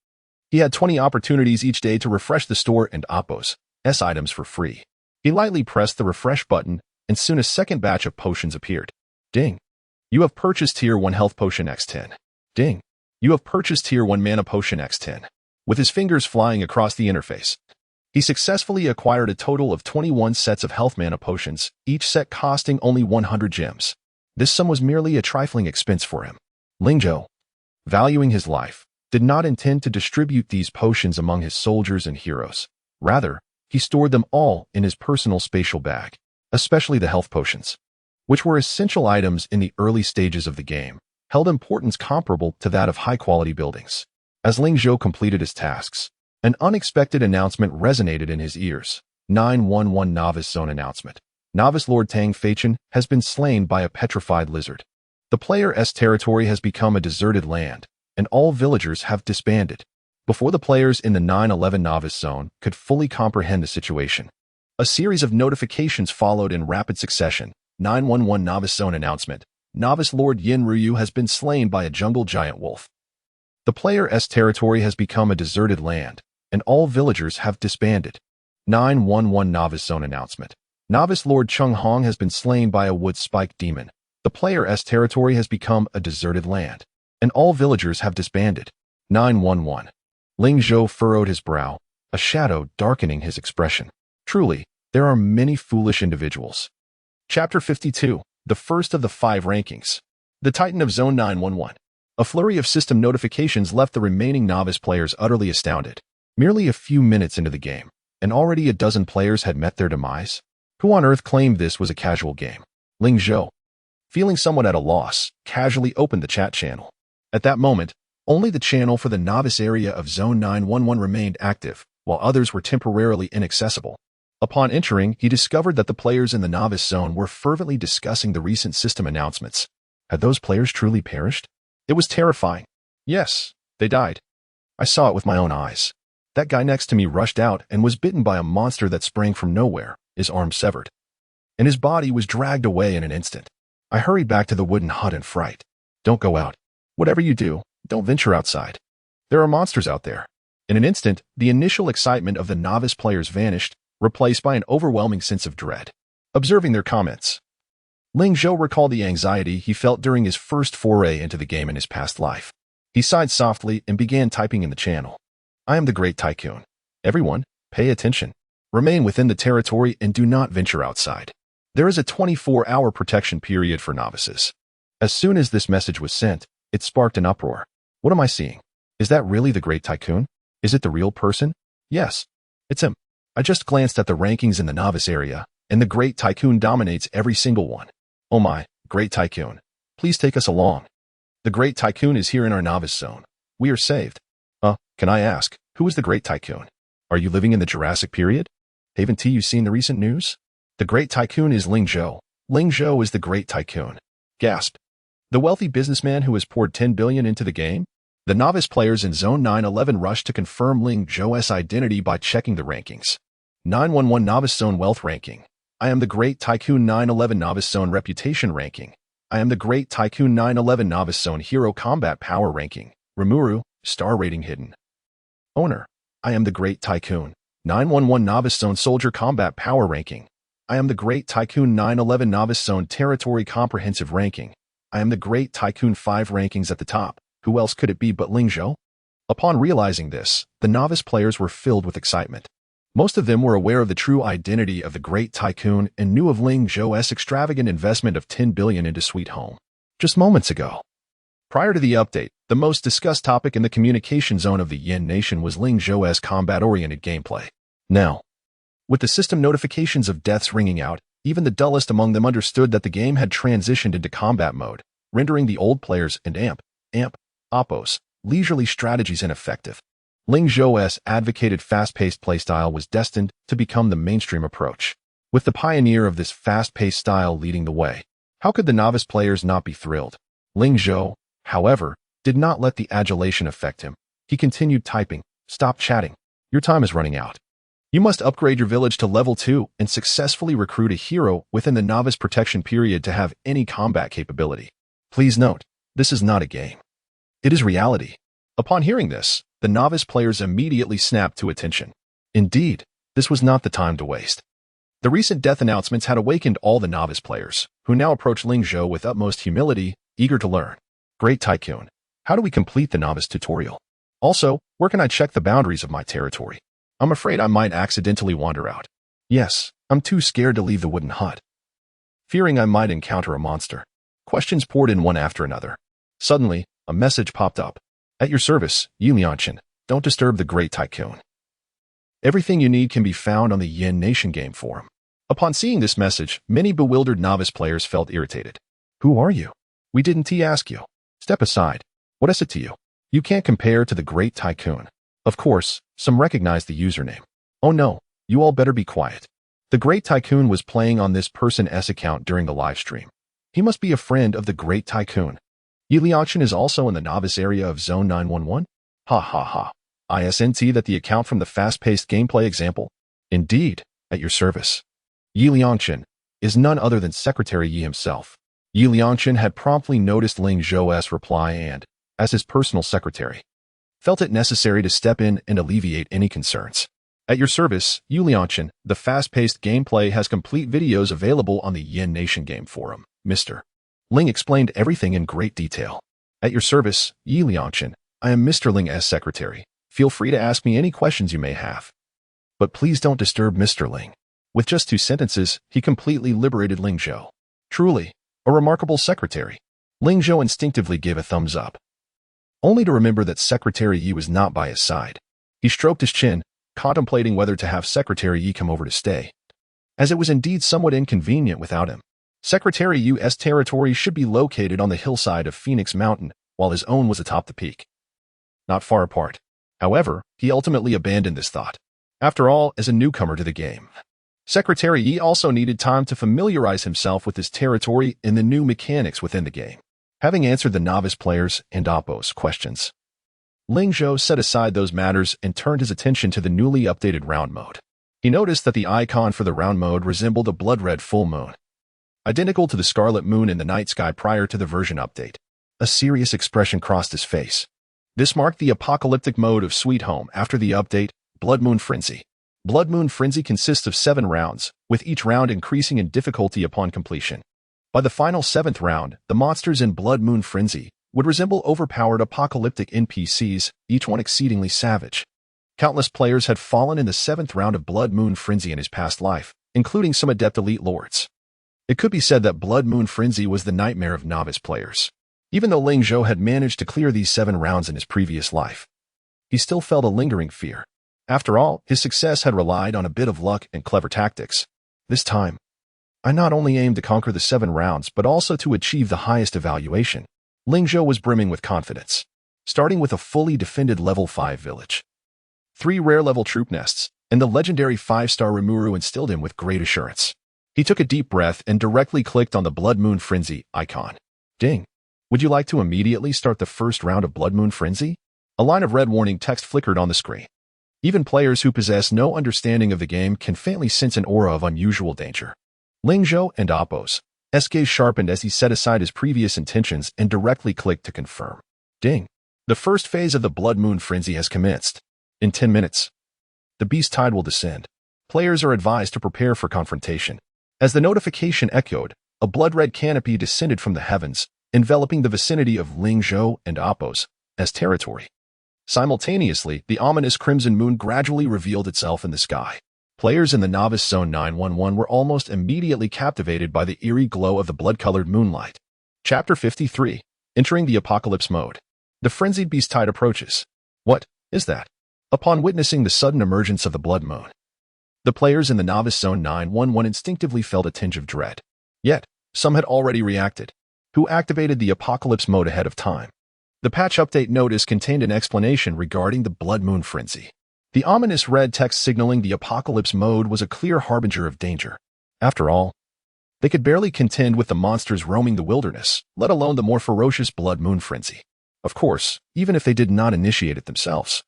He had 20 opportunities each day to refresh the store and Oppo's S items for free. He lightly pressed the refresh button, and soon a second batch of potions appeared. Ding. You have purchased Tier 1 Health Potion X10. Ding. You have purchased Tier 1 Mana Potion X10. With his fingers flying across the interface, he successfully acquired a total of 21 sets of health mana potions, each set costing only 100 gems. This sum was merely a trifling expense for him. Ling Zhou, valuing his life, did not intend to distribute these potions among his soldiers and heroes. Rather, he stored them all in his personal spatial bag, especially the health potions, which were essential items in the early stages of the game, held importance comparable to that of high-quality buildings. As Ling Zhou completed his tasks, an unexpected announcement resonated in his ears. 911 Novice Zone Announcement. Novice Lord Tang Feichen has been slain by a petrified lizard. The player's territory has become a deserted land, and all villagers have disbanded. Before the players in the 911 Novice Zone could fully comprehend the situation, a series of notifications followed in rapid succession. 911 Novice Zone Announcement. Novice Lord Yin Ruyu has been slain by a jungle giant wolf. The player's territory has become a deserted land, and all villagers have disbanded. 911 Novice Zone Announcement. Novice Lord Chung Hong has been slain by a wood-spiked demon. The player's territory has become a deserted land, and all villagers have disbanded. 911. Ling Zhou furrowed his brow, a shadow darkening his expression. Truly, there are many foolish individuals. Chapter 52. The first of the 5 rankings. The Titan of Zone 911. A flurry of system notifications left the remaining novice players utterly astounded. Merely a few minutes into the game, and already a dozen players had met their demise? Who on earth claimed this was a casual game? Ling Zhou, feeling somewhat at a loss, casually opened the chat channel. At that moment, only the channel for the novice area of Zone 911 remained active, while others were temporarily inaccessible. Upon entering, he discovered that the players in the novice zone were fervently discussing the recent system announcements. Had those players truly perished? It was terrifying. Yes, they died. I saw it with my own eyes. That guy next to me rushed out and was bitten by a monster that sprang from nowhere, his arm severed, and his body was dragged away in an instant. I hurried back to the wooden hut in fright. Don't go out. Whatever you do, don't venture outside. There are monsters out there. In an instant, the initial excitement of the novice players vanished, replaced by an overwhelming sense of dread. Observing their comments, Ling Zhou recalled the anxiety he felt during his first foray into the game in his past life. He sighed softly and began typing in the channel. I am the Great Tycoon. Everyone, pay attention. Remain within the territory and do not venture outside. There is a 24-hour protection period for novices. As soon as this message was sent, it sparked an uproar. What am I seeing? Is that really the Great Tycoon? Is it the real person? Yes, it's him. I just glanced at the rankings in the novice area, and the Great Tycoon dominates every single one. Oh my, Great Tycoon, please take us along. The Great Tycoon is here in our novice zone. We are saved. Can I ask, who is the Great Tycoon? Are you living in the Jurassic period? Haven't you seen the recent news? The Great Tycoon is Ling Zhou. Ling Zhou is the Great Tycoon. Gasped. The wealthy businessman who has poured 10 billion into the game? The novice players in Zone 911 rushed to confirm Ling Zhou's identity by checking the rankings. 911 Novice Zone Wealth Ranking. I am the Great Tycoon. 911 Novice Zone Reputation Ranking. I am the Great Tycoon. 911 Novice Zone Hero Combat Power Ranking. Rimuru, Star Rating Hidden. Owner. I am the Great Tycoon. 911 Novice Zone Soldier Combat Power Ranking. I am the Great Tycoon. 911 Novice Zone Territory Comprehensive Ranking. I am the Great Tycoon. 5 rankings at the top. Who else could it be but Ling Zhou? Upon realizing this, the novice players were filled with excitement. Most of them were aware of the true identity of the Great Tycoon and knew of Ling Zhou's extravagant investment of 10 billion into Sweet Home just moments ago. Prior to the update, the most discussed topic in the communication zone of the Yin Nation was Ling Zhou's combat-oriented gameplay. Now, with the system notifications of deaths ringing out, even the dullest among them understood that the game had transitioned into combat mode, rendering the old players and amp Oppo's leisurely strategies ineffective. Ling Zhou's advocated fast-paced playstyle was destined to become the mainstream approach. With the pioneer of this fast-paced style leading the way, how could the novice players not be thrilled? Ling Zhou, however, did not let the adulation affect him. He continued typing, "Stop chatting. Your time is running out. You must upgrade your village to level 2 and successfully recruit a hero within the novice protection period to have any combat capability. Please note, this is not a game. It is reality." Upon hearing this, the novice players immediately snapped to attention. Indeed, this was not the time to waste. The recent death announcements had awakened all the novice players, who now approached Ling Zhou with utmost humility, eager to learn. "Great Tycoon, how do we complete the novice tutorial? Also, where can I check the boundaries of my territory? I'm afraid I might accidentally wander out. Yes, I'm too scared to leave the wooden hut. Fearing I might encounter a monster." Questions poured in one after another. Suddenly, a message popped up. "At your service, Yulianshan. Don't disturb the Great Tycoon." Everything you need can be found on the Yin Nation game forum. Upon seeing this message, many bewildered novice players felt irritated. "Who are you? We didn't ask you. Step aside. What is it to you? You can't compare to the Great Tycoon." Of course, some recognized the username. "Oh no, you all better be quiet. The Great Tycoon was playing on this person's account during the live stream. He must be a friend of the Great Tycoon. Yulianshan is also in the novice area of Zone 911? Ha ha ha. ISNT that the account from the fast-paced gameplay example? Indeed, at your service." Yulianshan is none other than Secretary Yi himself. Yulianshan had promptly noticed Ling Zhou's reply and, as his personal secretary, felt it necessary to step in and alleviate any concerns. "At your service, Yulianshan, the fast-paced gameplay has complete videos available on the Yin Nation game forum, Mr. Ling explained everything in great detail. "At your service, Yulianshan, I am Mr. Ling's secretary. Feel free to ask me any questions you may have. But please don't disturb Mr. Ling." With just 2 sentences, he completely liberated Ling Zhou. Truly, a remarkable secretary. Ling Zhou instinctively gave a thumbs up, only to remember that Secretary Yi was not by his side. He stroked his chin, contemplating whether to have Secretary Yi come over to stay, as it was indeed somewhat inconvenient without him. Secretary Yu's territory should be located on the hillside of Phoenix Mountain, while his own was atop the peak, not far apart. However, he ultimately abandoned this thought. After all, as a newcomer to the game, Secretary Yi also needed time to familiarize himself with his territory and the new mechanics within the game. Having answered the novice players and Oppo's questions, Ling Zhou set aside those matters and turned his attention to the newly updated round mode. He noticed that the icon for the round mode resembled a blood-red full moon, identical to the scarlet moon in the night sky prior to the version update. A serious expression crossed his face. This marked the apocalyptic mode of Sweet Home after the update, Blood Moon Frenzy. Blood Moon Frenzy consists of 7 rounds, with each round increasing in difficulty upon completion. By the final 7th round, the monsters in Blood Moon Frenzy would resemble overpowered apocalyptic NPCs, each one exceedingly savage. Countless players had fallen in the 7th round of Blood Moon Frenzy in his past life, including some adept elite lords. It could be said that Blood Moon Frenzy was the nightmare of novice players. Even though Ling Zhou had managed to clear these 7 rounds in his previous life, he still felt a lingering fear. After all, his success had relied on a bit of luck and clever tactics. This time, I not only aimed to conquer the 7 rounds, but also to achieve the highest evaluation. Ling Zhou was brimming with confidence, starting with a fully defended level 5 village, 3 rare level troop nests, and the legendary 5-star Rimuru instilled him with great assurance. He took a deep breath and directly clicked on the Blood Moon Frenzy icon. Ding. Would you like to immediately start the first round of Blood Moon Frenzy? A line of red warning text flickered on the screen. Even players who possess no understanding of the game can faintly sense an aura of unusual danger. Ling Zhou and Oppo's gaze sharpened as he set aside his previous intentions and directly clicked to confirm. Ding. The first phase of the Blood Moon Frenzy has commenced. In 10 minutes, the beast tide will descend. Players are advised to prepare for confrontation. As the notification echoed, a blood-red canopy descended from the heavens, enveloping the vicinity of Ling Zhou and Oppo's territory. Simultaneously, the ominous crimson moon gradually revealed itself in the sky. Players in the novice zone 911 were almost immediately captivated by the eerie glow of the blood-colored moonlight. Chapter 53. Entering the Apocalypse Mode. The frenzied beast tide approaches. What is that? Upon witnessing the sudden emergence of the blood moon, the players in the novice zone 911 instinctively felt a tinge of dread. Yet, some had already reacted, who activated the apocalypse mode ahead of time. The patch update notice contained an explanation regarding the Blood Moon Frenzy. The ominous red text signaling the apocalypse mode was a clear harbinger of danger. After all, they could barely contend with the monsters roaming the wilderness, let alone the more ferocious Blood Moon Frenzy. Of course, even if they did not initiate it themselves,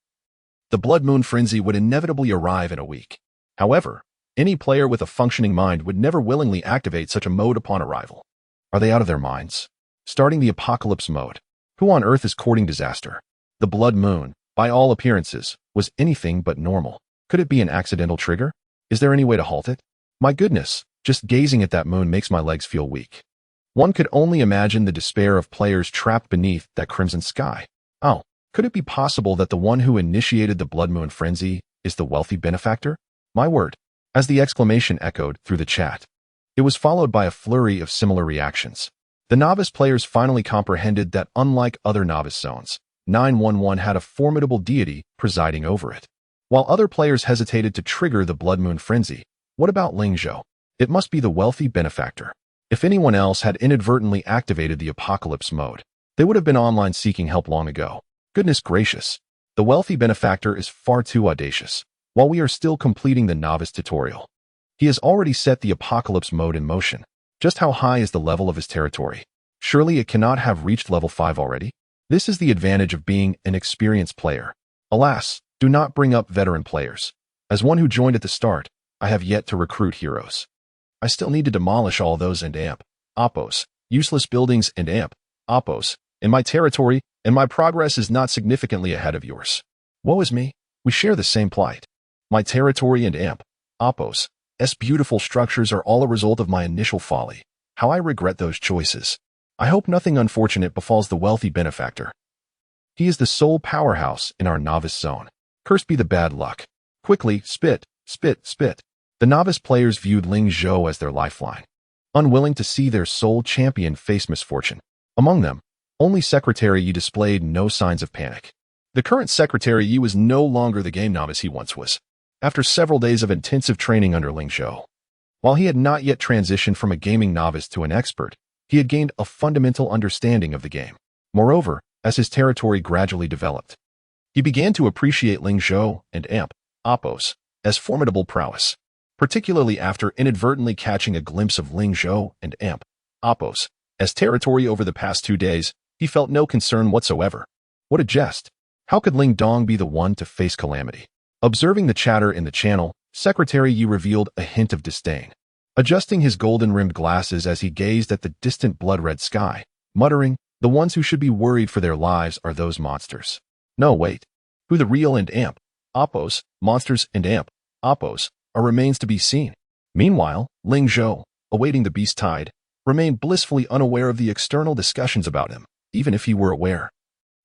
the Blood Moon Frenzy would inevitably arrive in a week. However, any player with a functioning mind would never willingly activate such a mode upon arrival. Are they out of their minds? Starting the apocalypse mode. Who on earth is courting disaster? The Blood Moon, by all appearances, was anything but normal. Could it be an accidental trigger? Is there any way to halt it? My goodness, just gazing at that moon makes my legs feel weak. One could only imagine the despair of players trapped beneath that crimson sky. Oh, could it be possible that the one who initiated the Blood Moon Frenzy is the wealthy benefactor? My word. As the exclamation echoed through the chat, it was followed by a flurry of similar reactions. The novice players finally comprehended that unlike other novice zones, 911 had a formidable deity presiding over it. While other players hesitated to trigger the Blood Moon Frenzy, what about Ling Zhou? It must be the wealthy benefactor. If anyone else had inadvertently activated the apocalypse mode, they would have been online seeking help long ago. Goodness gracious, the wealthy benefactor is far too audacious. While we are still completing the novice tutorial, he has already set the apocalypse mode in motion. Just how high is the level of his territory? Surely it cannot have reached level 5 already? This is the advantage of being an experienced player. Alas, do not bring up veteran players. As one who joined at the start, I have yet to recruit heroes. I still need to demolish all those and oppos, useless buildings and oppos, in my territory, and my progress is not significantly ahead of yours. Woe is me, we share the same plight. My territory and oppos, beautiful structures are all a result of my initial folly. How I regret those choices. I hope nothing unfortunate befalls the wealthy benefactor. He is the sole powerhouse in our novice zone. Cursed be the bad luck. Quickly, spit. The novice players viewed Ling Zhou as their lifeline, unwilling to see their sole champion face misfortune. Among them, only Secretary Yi displayed no signs of panic. The current Secretary Yi was no longer the game novice he once was. After several days of intensive training under Ling Zhou, while he had not yet transitioned from a gaming novice to an expert, he had gained a fundamental understanding of the game. Moreover, as his territory gradually developed, he began to appreciate Ling Zhou and oppos as formidable prowess, particularly after inadvertently catching a glimpse of Ling Zhou and oppos as territory over the past 2 days. He felt no concern whatsoever. What a jest! How could Ling Dong be the one to face calamity? Observing the chatter in the channel, Secretary Yi revealed a hint of disdain, adjusting his golden-rimmed glasses as he gazed at the distant blood-red sky, muttering, "The ones who should be worried for their lives are those monsters." No, wait. Who the real and oppos, monsters and oppos, are remains to be seen. Meanwhile, Ling Zhou, awaiting the beast tide, remained blissfully unaware of the external discussions about him. Even if he were aware,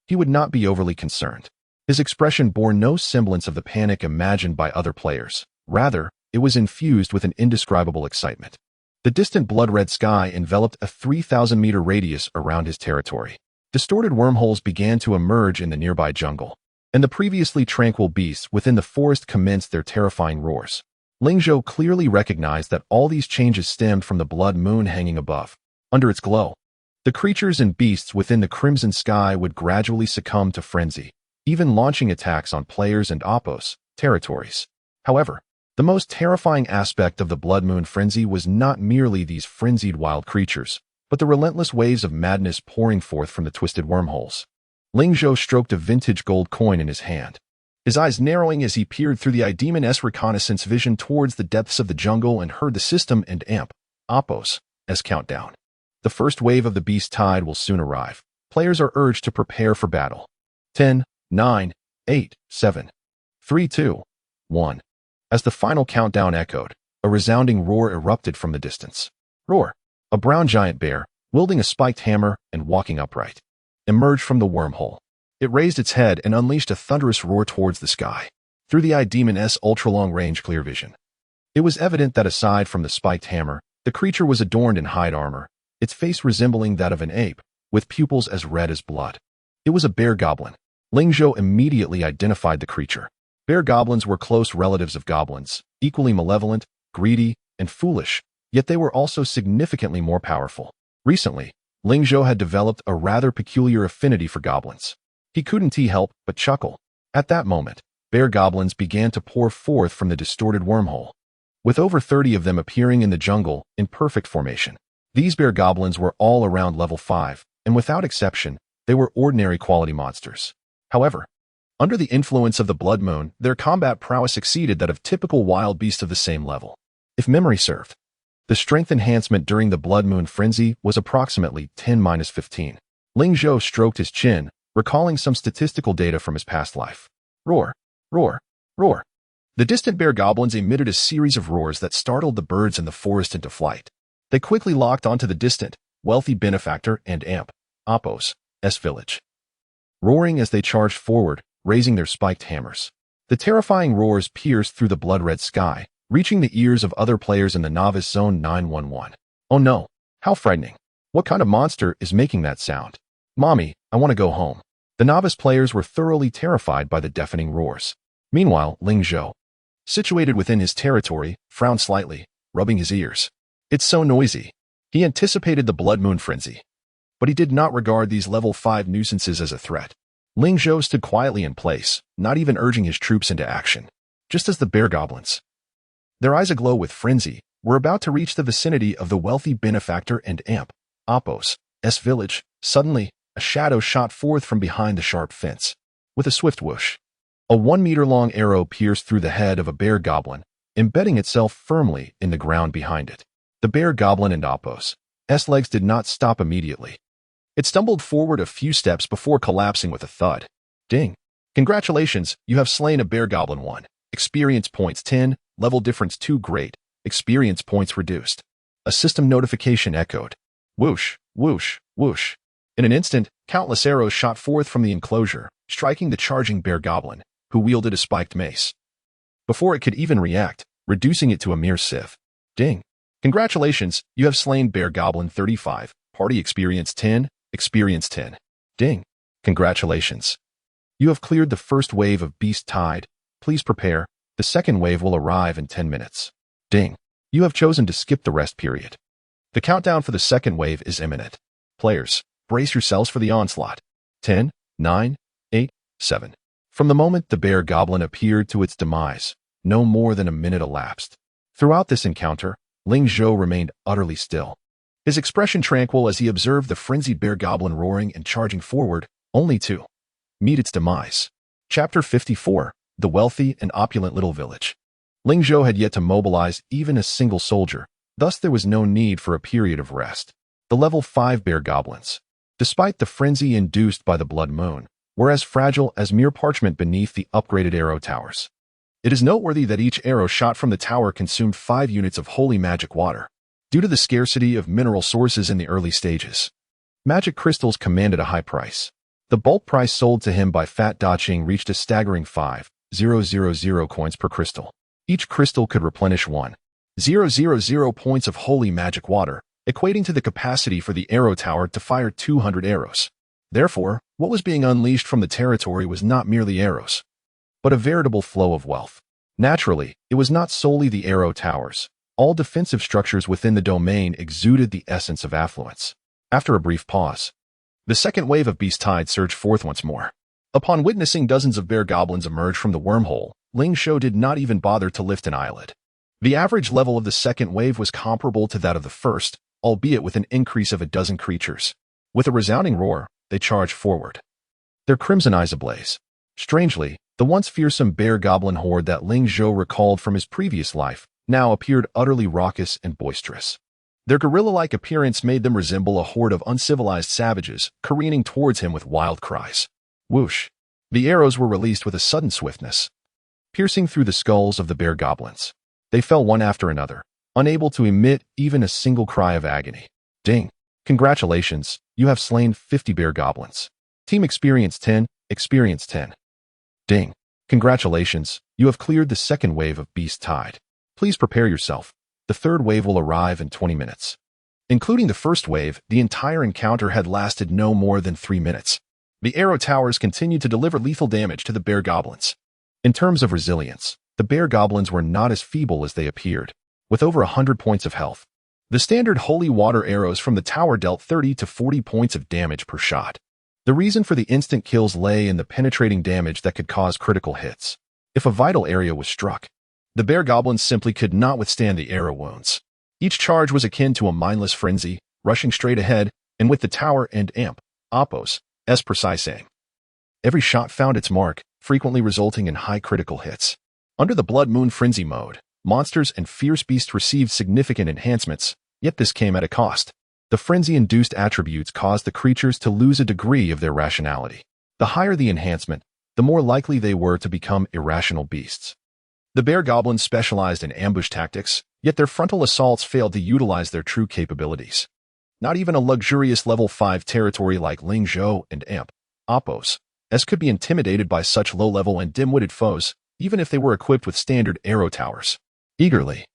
he would not be overly concerned. His expression bore no semblance of the panic imagined by other players. Rather, it was infused with an indescribable excitement. The distant blood-red sky enveloped a 3,000-meter radius around his territory. Distorted wormholes began to emerge in the nearby jungle, and the previously tranquil beasts within the forest commenced their terrifying roars. Ling Zhou clearly recognized that all these changes stemmed from the blood moon hanging above. Under its glow, the creatures and beasts within the crimson sky would gradually succumb to frenzy, even launching attacks on players and oppos territories. However, the most terrifying aspect of the Blood Moon Frenzy was not merely these frenzied wild creatures, but the relentless waves of madness pouring forth from the twisted wormholes. Ling Zhou stroked a vintage gold coin in his hand, his eyes narrowing as he peered through the Demon's reconnaissance vision towards the depths of the jungle and heard the system and oppos countdown. The first wave of the beast tide will soon arrive. Players are urged to prepare for battle. 10, 9, 8, 7, 3, 2, 1. As the final countdown echoed, a resounding roar erupted from the distance. Roar! A brown giant bear, wielding a spiked hammer and walking upright, emerged from the wormhole. It raised its head and unleashed a thunderous roar towards the sky. Through the Demon's ultra-long-range clear vision, it was evident that aside from the spiked hammer, the creature was adorned in hide armor, its face resembling that of an ape, with pupils as red as blood. It was a bear goblin. Ling Zhou immediately identified the creature. Bear goblins were close relatives of goblins, equally malevolent, greedy, and foolish, yet they were also significantly more powerful. Recently, Ling Zhou had developed a rather peculiar affinity for goblins. He couldn't help but chuckle. At that moment, bear goblins began to pour forth from the distorted wormhole, with over 30 of them appearing in the jungle in perfect formation. These bear goblins were all around level 5, and without exception, they were ordinary quality monsters. However, under the influence of the blood moon, their combat prowess exceeded that of typical wild beasts of the same level. If memory served, the strength enhancement during the blood moon frenzy was approximately 10-15. Ling Zhou stroked his chin, recalling some statistical data from his past life. Roar, roar, roar. The distant bear goblins emitted a series of roars that startled the birds in the forest into flight. They quickly locked onto the distant, wealthy benefactor and amp, Apos, village, roaring as they charged forward, raising their spiked hammers. The terrifying roars pierced through the blood-red sky, reaching the ears of other players in the novice zone 911. Oh no, how frightening. What kind of monster is making that sound? Mommy, I want to go home. The novice players were thoroughly terrified by the deafening roars. Meanwhile, Ling Zhou, situated within his territory, frowned slightly, rubbing his ears. It's so noisy. He anticipated the blood moon frenzy, but he did not regard these level 5 nuisances as a threat. Ling Zhou stood quietly in place, not even urging his troops into action. Just as the bear goblins, their eyes aglow with frenzy, were about to reach the vicinity of the wealthy benefactor and amp, Apos, village, suddenly, a shadow shot forth from behind the sharp fence. With a swift whoosh, a 1-meter-long arrow pierced through the head of a bear goblin, embedding itself firmly in the ground behind it. The bear goblin and Apos' legs did not stop immediately. It stumbled forward a few steps before collapsing with a thud. Ding. Congratulations, you have slain a bear goblin 1. Experience points 10, level difference 2 great, experience points reduced. A system notification echoed. Whoosh, whoosh, whoosh. In an instant, countless arrows shot forth from the enclosure, striking the charging bear goblin, who wielded a spiked mace, before it could even react, reducing it to a mere sieve. Ding. Congratulations, you have slain bear goblin 35, party experience 10, experience 10. Ding. Congratulations. You have cleared the first wave of beast tide. Please prepare, the second wave will arrive in 10 minutes. Ding. You have chosen to skip the rest period. The countdown for the second wave is imminent. Players, brace yourselves for the onslaught. 10, 9, 8, 7. From the moment the bear goblin appeared to its demise, no more than a minute elapsed. Throughout this encounter, Ling Zhou remained utterly still, his expression tranquil as he observed the frenzied bear goblin roaring and charging forward, only to meet its demise. Chapter 54, The Wealthy and Opulent Little Village. Ling Zhou had yet to mobilize even a single soldier, thus there was no need for a period of rest. The level 5 bear goblins, despite the frenzy induced by the blood moon, were as fragile as mere parchment beneath the upgraded arrow towers. It is noteworthy that each arrow shot from the tower consumed 5 units of holy magic water, due to the scarcity of mineral sources in the early stages. Magic crystals commanded a high price. The bulk price sold to him by Fat Daching reached a staggering 5,000 coins per crystal. Each crystal could replenish 1,000 points of holy magic water, equating to the capacity for the arrow tower to fire 200 arrows. Therefore, what was being unleashed from the territory was not merely arrows, but a veritable flow of wealth. Naturally, it was not solely the arrow towers. All defensive structures within the domain exuded the essence of affluence. After a brief pause, the second wave of beast tide surged forth once more. Upon witnessing dozens of bear goblins emerge from the wormhole, Ling Zhou did not even bother to lift an eyelid. The average level of the second wave was comparable to that of the first, albeit with an increase of a dozen creatures. With a resounding roar, they charged forward, their crimson eyes ablaze. Strangely, the once fearsome bear goblin horde that Ling Zhou recalled from his previous life now appeared utterly raucous and boisterous. Their gorilla-like appearance made them resemble a horde of uncivilized savages careening towards him with wild cries. Whoosh! The arrows were released with a sudden swiftness, piercing through the skulls of the bear goblins. They fell one after another, unable to emit even a single cry of agony. Ding! Congratulations, you have slain 50 bear goblins. Team experience 10, experience 10. Ding! Congratulations, you have cleared the second wave of beast tide. Please prepare yourself. The third wave will arrive in 20 minutes. Including the first wave, the entire encounter had lasted no more than 3 minutes. The arrow towers continued to deliver lethal damage to the bear goblins. In terms of resilience, the bear goblins were not as feeble as they appeared. With over 100 points of health, The standard holy water arrows from the tower dealt 30 to 40 points of damage per shot. The reason for the instant kills lay in the penetrating damage that could cause critical hits. If a vital area was struck, the bear goblins simply could not withstand the arrow wounds. Each charge was akin to a mindless frenzy, rushing straight ahead, and with the tower and amp, Oppos, as precise aim. Every shot found its mark, frequently resulting in high critical hits. Under the Blood Moon Frenzy mode, monsters and fierce beasts received significant enhancements, yet this came at a cost. The frenzy-induced attributes caused the creatures to lose a degree of their rationality. The higher the enhancement, the more likely they were to become irrational beasts. The bear goblins specialized in ambush tactics, yet their frontal assaults failed to utilize their true capabilities. Not even a luxurious level 5 territory like Ling Zhou and amp, Oppos, as could be intimidated by such low-level and dim-witted foes, even if they were equipped with standard arrow towers. Eagerly,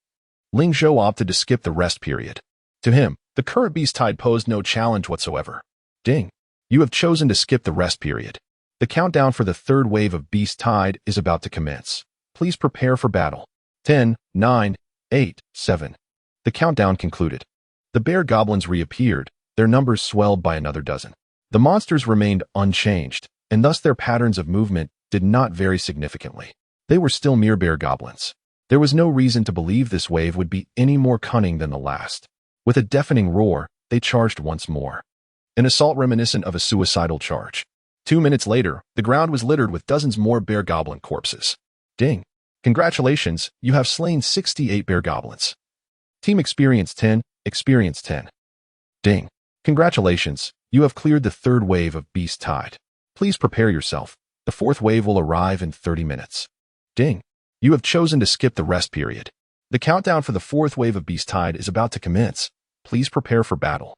Ling Zhou opted to skip the rest period. To him, the current beast tide posed no challenge whatsoever. Ding! You have chosen to skip the rest period. The countdown for the third wave of beast tide is about to commence. Please prepare for battle. 10, 9, 8, 7. The countdown concluded. The bear goblins reappeared, their numbers swelled by another dozen. The monsters remained unchanged, and thus their patterns of movement did not vary significantly. They were still mere bear goblins. There was no reason to believe this wave would be any more cunning than the last. With a deafening roar, they charged once more. An assault reminiscent of a suicidal charge. 2 minutes later, the ground was littered with dozens more bear goblin corpses. Ding! Congratulations, you have slain 68 bear goblins. Team Experience 10, Experience 10. Ding! Congratulations, you have cleared the third wave of beast tide. Please prepare yourself. The fourth wave will arrive in 30 minutes. Ding! You have chosen to skip the rest period. The countdown for the fourth wave of beast tide is about to commence. Please prepare for battle.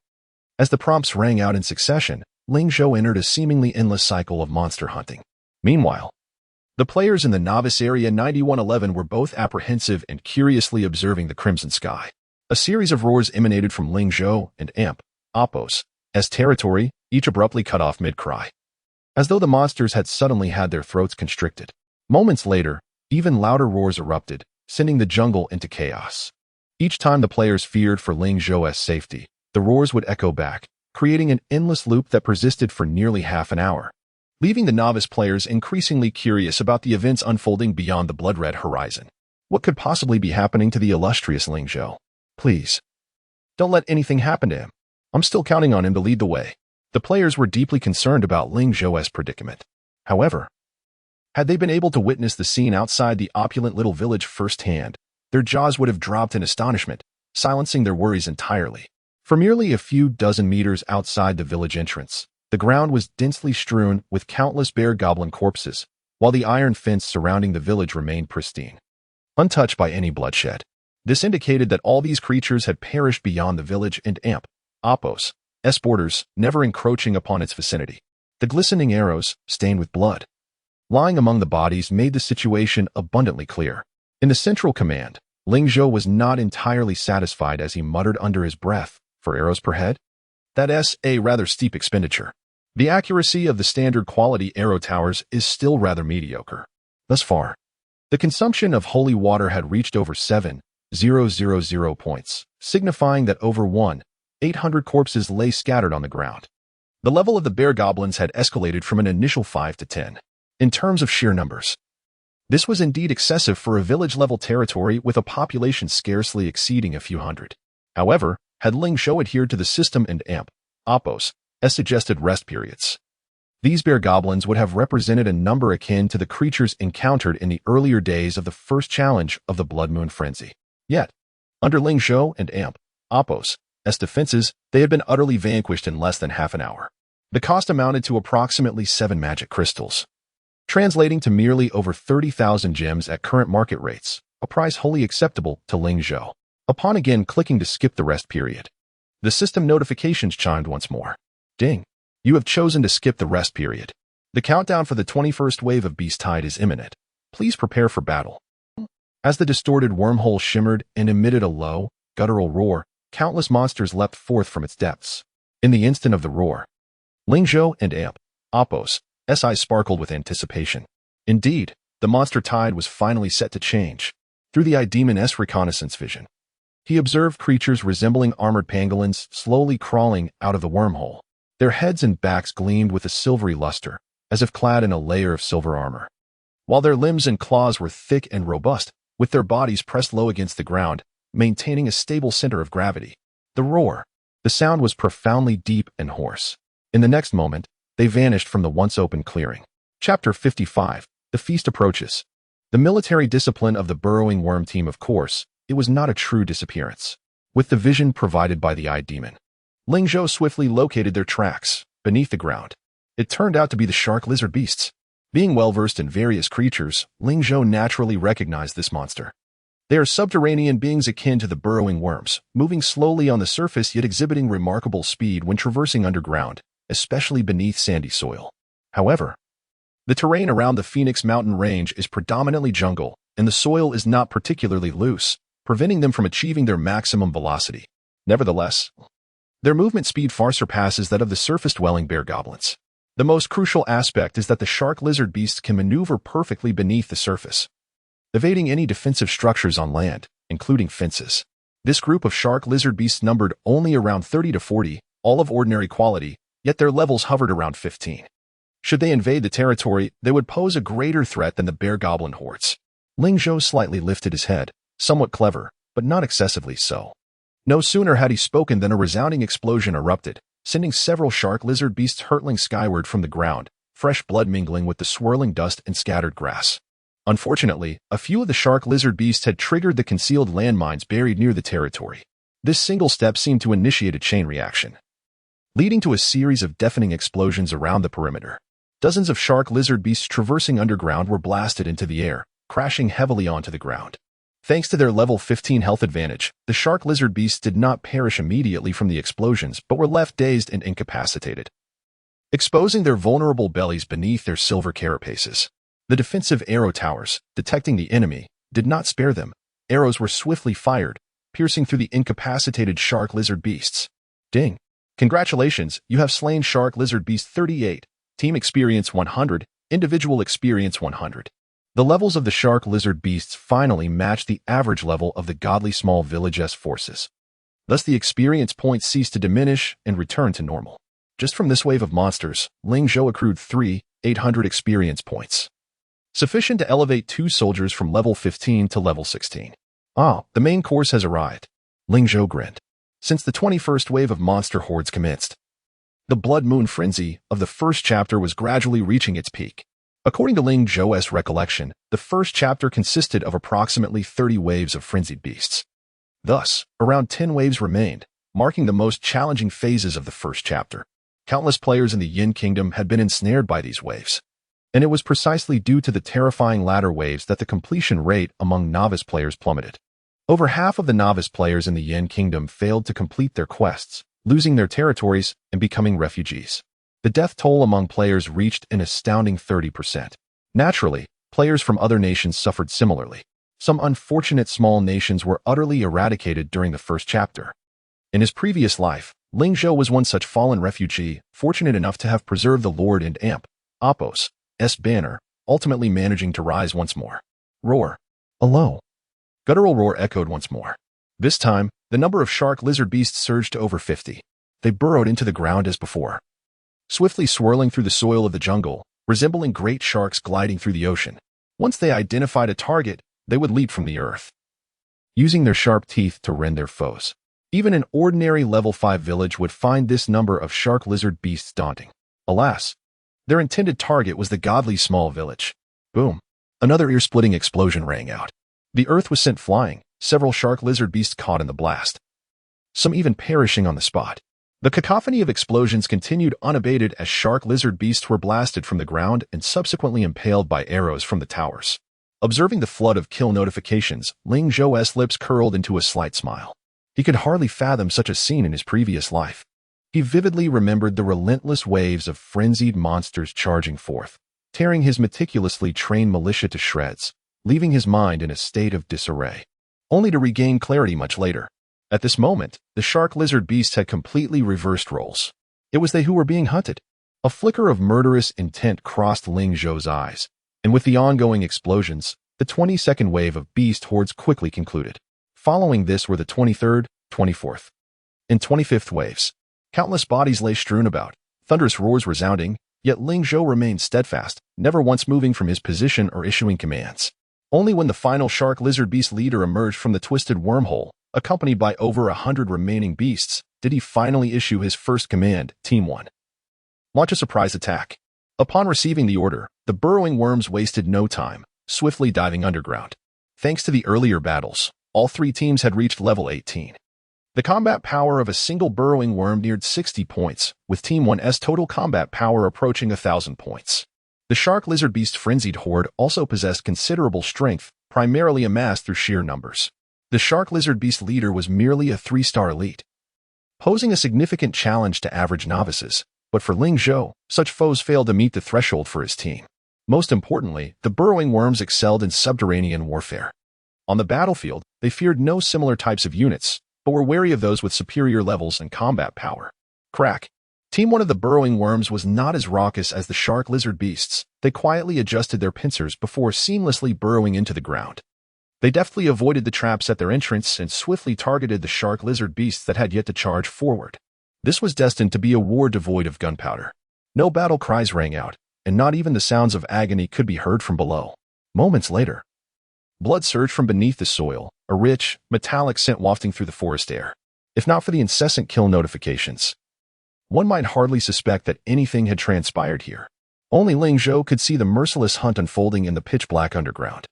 As the prompts rang out in succession, Ling Zhou entered a seemingly endless cycle of monster hunting. Meanwhile, the players in the novice area 9111 were both apprehensive and curiously observing the crimson sky. A series of roars emanated from Ling Zhou and amp, Oppos, as territory, each abruptly cut off mid-cry. As though the monsters had suddenly had their throats constricted. Moments later, even louder roars erupted, sending the jungle into chaos. Each time the players feared for Ling Zhou's safety, the roars would echo back, creating an endless loop that persisted for nearly half an hour, leaving the novice players increasingly curious about the events unfolding beyond the blood-red horizon. What could possibly be happening to the illustrious Ling Zhou? Please, don't let anything happen to him. I'm still counting on him to lead the way. The players were deeply concerned about Ling Zhou's predicament. However, had they been able to witness the scene outside the opulent little village firsthand, their jaws would have dropped in astonishment, silencing their worries entirely. For merely a few dozen meters outside the village entrance, the ground was densely strewn with countless bear goblin corpses, while the iron fence surrounding the village remained pristine, untouched by any bloodshed. This indicated that all these creatures had perished beyond the village and amp, Oppos, borders, never encroaching upon its vicinity. The glistening arrows, stained with blood, lying among the bodies made the situation abundantly clear. In the central command, Ling Zhou was not entirely satisfied as he muttered under his breath, for arrows per head? That's a rather steep expenditure. The accuracy of the standard quality arrow towers is still rather mediocre. Thus far, the consumption of holy water had reached over 7,000 points, signifying that over 1,800 corpses lay scattered on the ground. The level of the bear goblins had escalated from an initial 5 to 10. In terms of sheer numbers, this was indeed excessive for a village-level territory with a population scarcely exceeding a few hundred. However, had Ling Zhou adhered to the system and amp, Oppos, as suggested rest periods, these bear goblins would have represented a number akin to the creatures encountered in the earlier days of the first challenge of the Blood Moon Frenzy. Yet, under Ling Zhou and amp, Oppos, as defenses, they had been utterly vanquished in less than half an hour. The cost amounted to approximately 7 magic crystals, translating to merely over 30,000 gems at current market rates, a price wholly acceptable to Ling Zhou. Upon again clicking to skip the rest period, the system notifications chimed once more. Ding! You have chosen to skip the rest period. The countdown for the 21st wave of beast tide is imminent. Please prepare for battle. As the distorted wormhole shimmered and emitted a low, guttural roar, countless monsters leapt forth from its depths. In the instant of the roar, Ling Zhou and amp, Oppos, eyes sparkled with anticipation. Indeed, the monster tide was finally set to change. Through the demon's reconnaissance vision, He observed creatures resembling armored pangolins slowly crawling out of the wormhole. Their heads and backs gleamed with a silvery luster, as if clad in a layer of silver armor. While their limbs and claws were thick and robust, with their bodies pressed low against the ground, maintaining a stable center of gravity. The roar. The sound was profoundly deep and hoarse. In the next moment, they vanished from the once open clearing. Chapter 55. The feast approaches. The military discipline of the burrowing worm team, of course, it was not a true disappearance. With the vision provided by the Eye Demon, Ling Zhou swiftly located their tracks beneath the ground. It turned out to be the shark lizard beasts. Being well-versed in various creatures, Ling Zhou naturally recognized this monster. They are subterranean beings akin to the burrowing worms, moving slowly on the surface yet exhibiting remarkable speed when traversing underground, especially beneath sandy soil. However, the terrain around the Phoenix Mountain Range is predominantly jungle, and the soil is not particularly loose, preventing them from achieving their maximum velocity. Nevertheless, their movement speed far surpasses that of the surface-dwelling bear goblins. The most crucial aspect is that the shark lizard beasts can maneuver perfectly beneath the surface, evading any defensive structures on land, including fences. This group of shark lizard beasts numbered only around 30 to 40, all of ordinary quality, yet their levels hovered around 15. Should they invade the territory, they would pose a greater threat than the bear goblin hordes. Ling Zhou slightly lifted his head, somewhat clever, but not excessively so. No sooner had he spoken than a resounding explosion erupted, sending several shark lizard beasts hurtling skyward from the ground, fresh blood mingling with the swirling dust and scattered grass. Unfortunately, a few of the shark lizard beasts had triggered the concealed landmines buried near the territory. This single step seemed to initiate a chain reaction, leading to a series of deafening explosions around the perimeter. Dozens of shark lizard beasts traversing underground were blasted into the air, crashing heavily onto the ground. Thanks to their level 15 health advantage, the shark lizard beasts did not perish immediately from the explosions but were left dazed and incapacitated, exposing their vulnerable bellies beneath their silver carapaces. The defensive arrow towers, detecting the enemy, did not spare them. Arrows were swiftly fired, piercing through the incapacitated shark lizard beasts. Ding! Congratulations, you have slain shark lizard beast 38. Team experience 100, individual experience 100. The levels of the shark lizard beasts finally matched the average level of the godly small village's forces. Thus the experience points ceased to diminish and returned to normal. Just from this wave of monsters, Ling Zhou accrued 800 experience points, sufficient to elevate 2 soldiers from level 15 to level 16. Ah, the main course has arrived. Ling Zhou grinned. Since the 21st wave of monster hordes commenced, the blood moon frenzy of the first chapter was gradually reaching its peak. According to Ling Zhou's recollection, the first chapter consisted of approximately 30 waves of frenzied beasts. Thus, around 10 waves remained, marking the most challenging phases of the first chapter. Countless players in the Yin Kingdom had been ensnared by these waves, and it was precisely due to the terrifying latter waves that the completion rate among novice players plummeted. Over half of the novice players in the Yin Kingdom failed to complete their quests, losing their territories and becoming refugees. The death toll among players reached an astounding 30%. Naturally, players from other nations suffered similarly. Some unfortunate small nations were utterly eradicated during the first chapter. In his previous life, Ling Zhou was one such fallen refugee, fortunate enough to have preserved the Lord and Appos' banner, ultimately managing to rise once more. Roar. A low, guttural roar echoed once more. This time, the number of shark lizard beasts surged to over 50. They burrowed into the ground as before, swiftly swirling through the soil of the jungle, resembling great sharks gliding through the ocean. Once they identified a target, they would leap from the earth, using their sharp teeth to rend their foes. Even an ordinary level 5 village would find this number of shark lizard beasts daunting. Alas, their intended target was the godly small village. Boom! Another ear-splitting explosion rang out. The earth was sent flying, several shark lizard beasts caught in the blast, some even perishing on the spot. The cacophony of explosions continued unabated as shark lizard beasts were blasted from the ground and subsequently impaled by arrows from the towers. Observing the flood of kill notifications, Ling Zhou's lips curled into a slight smile. He could hardly fathom such a scene in his previous life. He vividly remembered the relentless waves of frenzied monsters charging forth, tearing his meticulously trained militia to shreds, leaving his mind in a state of disarray, only to regain clarity much later. At this moment, the shark lizard beasts had completely reversed roles. It was they who were being hunted. A flicker of murderous intent crossed Ling Zhou's eyes, and with the ongoing explosions, the 22nd wave of beast hordes quickly concluded. Following this were the 23rd, 24th, and 25th waves. Countless bodies lay strewn about, thunderous roars resounding, yet Ling Zhou remained steadfast, never once moving from his position or issuing commands. Only when the final shark lizard beast leader emerged from the twisted wormhole, accompanied by over 100 remaining beasts, did he finally issue his first command, Team 1. Launch a surprise attack. Upon receiving the order, the burrowing worms wasted no time, swiftly diving underground. Thanks to the earlier battles, all three teams had reached level 18. The combat power of a single burrowing worm neared 60 points, with Team 1's total combat power approaching 1,000 points. The shark lizard beast frenzied horde also possessed considerable strength, primarily amassed through sheer numbers. The shark lizard beast leader was merely a 3-star elite, posing a significant challenge to average novices, but for Ling Zhou, such foes failed to meet the threshold for his team. Most importantly, the burrowing worms excelled in subterranean warfare. On the battlefield, they feared no similar types of units, but were wary of those with superior levels and combat power. Crack. Team 1 of the burrowing worms was not as raucous as the shark lizard beasts. They quietly adjusted their pincers before seamlessly burrowing into the ground. They deftly avoided the traps at their entrance and swiftly targeted the shark lizard beasts that had yet to charge forward. This was destined to be a war devoid of gunpowder. No battle cries rang out, and not even the sounds of agony could be heard from below. Moments later, blood surged from beneath the soil, a rich, metallic scent wafting through the forest air. If not for the incessant kill notifications, one might hardly suspect that anything had transpired here. Only Ling Zhou could see the merciless hunt unfolding in the pitch-black underground,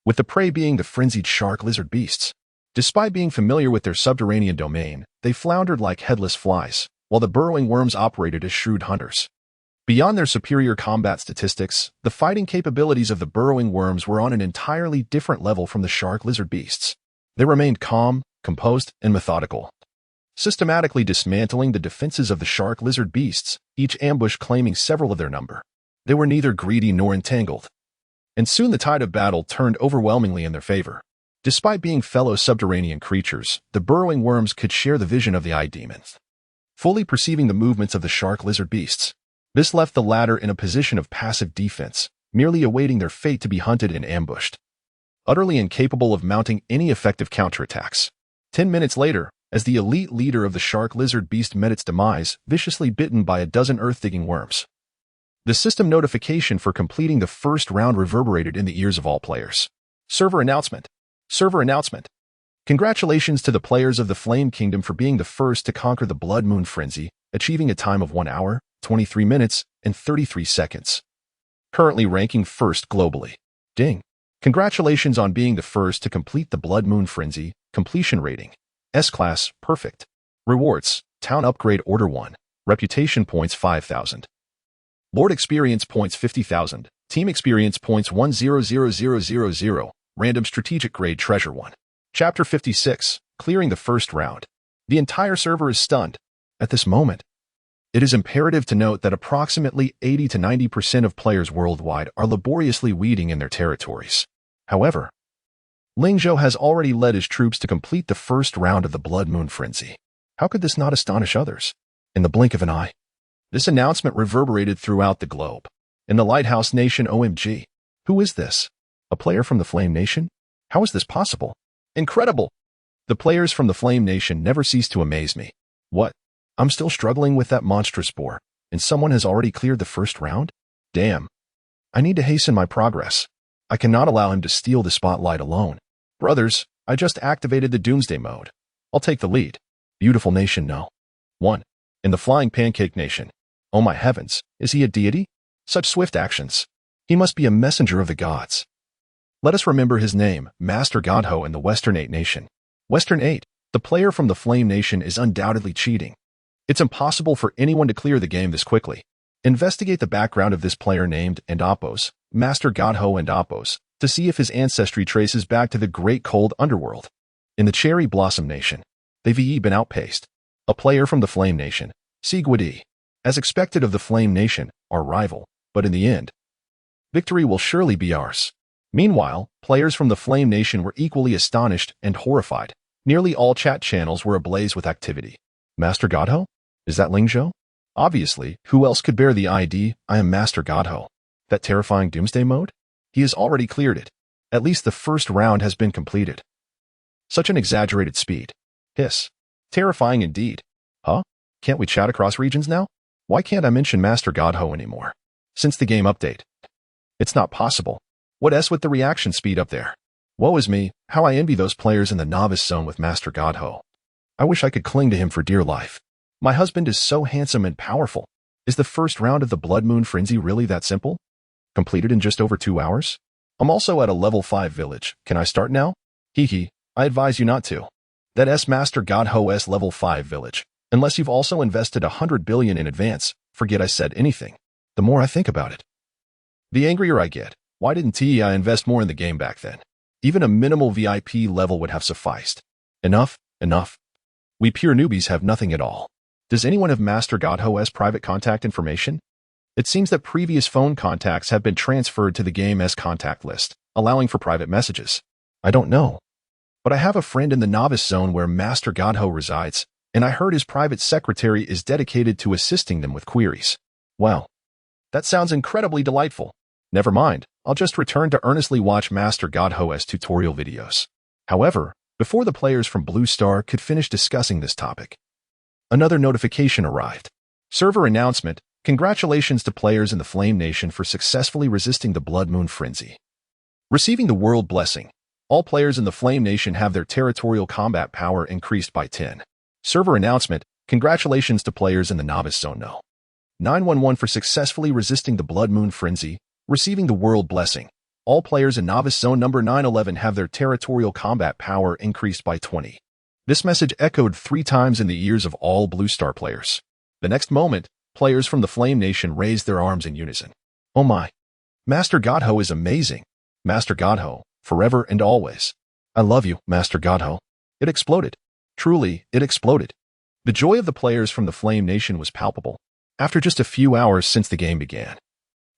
with the prey being the frenzied shark lizard beasts. Despite being familiar with their subterranean domain, they floundered like headless flies, while the burrowing worms operated as shrewd hunters. Beyond their superior combat statistics, the fighting capabilities of the burrowing worms were on an entirely different level from the shark lizard beasts. They remained calm, composed, and methodical, systematically dismantling the defenses of the shark lizard beasts, each ambush claiming several of their number. They were neither greedy nor entangled, and soon the tide of battle turned overwhelmingly in their favor. Despite being fellow subterranean creatures, the burrowing worms could share the vision of the eye demons, fully perceiving the movements of the shark lizard beasts. This left the latter in a position of passive defense, merely awaiting their fate to be hunted and ambushed, utterly incapable of mounting any effective counterattacks. 10 minutes later, as the elite leader of the shark lizard beast met its demise, viciously bitten by a dozen earth-digging worms, the system notification for completing the first round reverberated in the ears of all players. Server announcement. Server announcement. Congratulations to the players of the Flame Kingdom for being the first to conquer the Blood Moon Frenzy, achieving a time of 1 hour, 23 minutes, and 33 seconds. Currently ranking first globally. Ding. Congratulations on being the first to complete the Blood Moon Frenzy. Completion rating: S-Class, Perfect. Rewards: Town Upgrade Order 1. Reputation points 5,000. Lord Experience points 50,000. Team Experience points 100,000. Random Strategic Grade Treasure 1. Chapter 56. Clearing the first round. The entire server is stunned. At this moment, it is imperative to note that approximately 80 to 90% of players worldwide are laboriously weeding in their territories. However, Ling Zhou has already led his troops to complete the first round of the Blood Moon Frenzy. How could this not astonish others? In the blink of an eye, this announcement reverberated throughout the globe. In the Lighthouse Nation, OMG. Who is this? A player from the Flame Nation? How is this possible? Incredible! The players from the Flame Nation never cease to amaze me. What? I'm still struggling with that monstrous boar, and someone has already cleared the first round? Damn. I need to hasten my progress. I cannot allow him to steal the spotlight alone. Brothers, I just activated the Doomsday mode. I'll take the lead. Beautiful Nation, no. 1. In the Flying Pancake Nation. Oh my heavens, is he a deity? Such swift actions. He must be a messenger of the gods. Let us remember his name, Master Godho in the Western 8 Nation. Western 8, the player from the Flame Nation is undoubtedly cheating. It's impossible for anyone to clear the game this quickly. Investigate the background of this player named Apos, Master Godho Apos, to see if his ancestry traces back to the Great Cold Underworld. In the Cherry Blossom Nation, they've been outpaced. A player from the Flame Nation, Sigwadi, as expected of the Flame Nation, our rival, but in the end, victory will surely be ours. Meanwhile, players from the Flame Nation were equally astonished and horrified. Nearly all chat channels were ablaze with activity. Master Godho? Is that Ling Zhou? Obviously, who else could bear the ID, I am Master Godho? That terrifying Doomsday mode? He has already cleared it. At least the first round has been completed. Such an exaggerated speed. Hiss. Terrifying indeed. Huh? Can't we chat across regions now? Why can't I mention Master Godho anymore? Since the game update. It's not possible. What S with the reaction speed up there? Woe is me, how I envy those players in the novice zone with Master Godho. I wish I could cling to him for dear life. My husband is so handsome and powerful. Is the first round of the Blood Moon Frenzy really that simple? Completed in just over 2 hours? I'm also at a level 5 village. Can I start now? Hee, I advise you not to. That S Master Godho S level 5 village. Unless you've also invested 100 billion in advance, forget I said anything. The more I think about it, the angrier I get. Why didn't I invest more in the game back then? Even a minimal VIP level would have sufficed. Enough. We pure newbies have nothing at all. Does anyone have Master Godho's private contact information? It seems that previous phone contacts have been transferred to the game's contact list, allowing for private messages. I don't know. But I have a friend in the novice zone where Master Godho resides, and I heard his private secretary is dedicated to assisting them with queries. Well, that sounds incredibly delightful. Never mind, I'll just return to earnestly watch Master Godho's tutorial videos. However, before the players from Blue Star could finish discussing this topic, another notification arrived. Server announcement, congratulations to players in the Flame Nation for successfully resisting the Blood Moon Frenzy. Receiving the World Blessing, all players in the Flame Nation have their territorial combat power increased by 10. Server announcement, congratulations to players in the Novice Zone No. 911 for successfully resisting the Blood Moon Frenzy, receiving the World Blessing. All players in Novice Zone number 911 have their territorial combat power increased by 20. This message echoed 3 times in the ears of all Blue Star players. The next moment, players from the Flame Nation raised their arms in unison. Oh my! Master Godho is amazing! Master Godho, forever and always. I love you, Master Godho. It exploded. Truly, it exploded. The joy of the players from the Flame Nation was palpable. After just a few hours since the game began,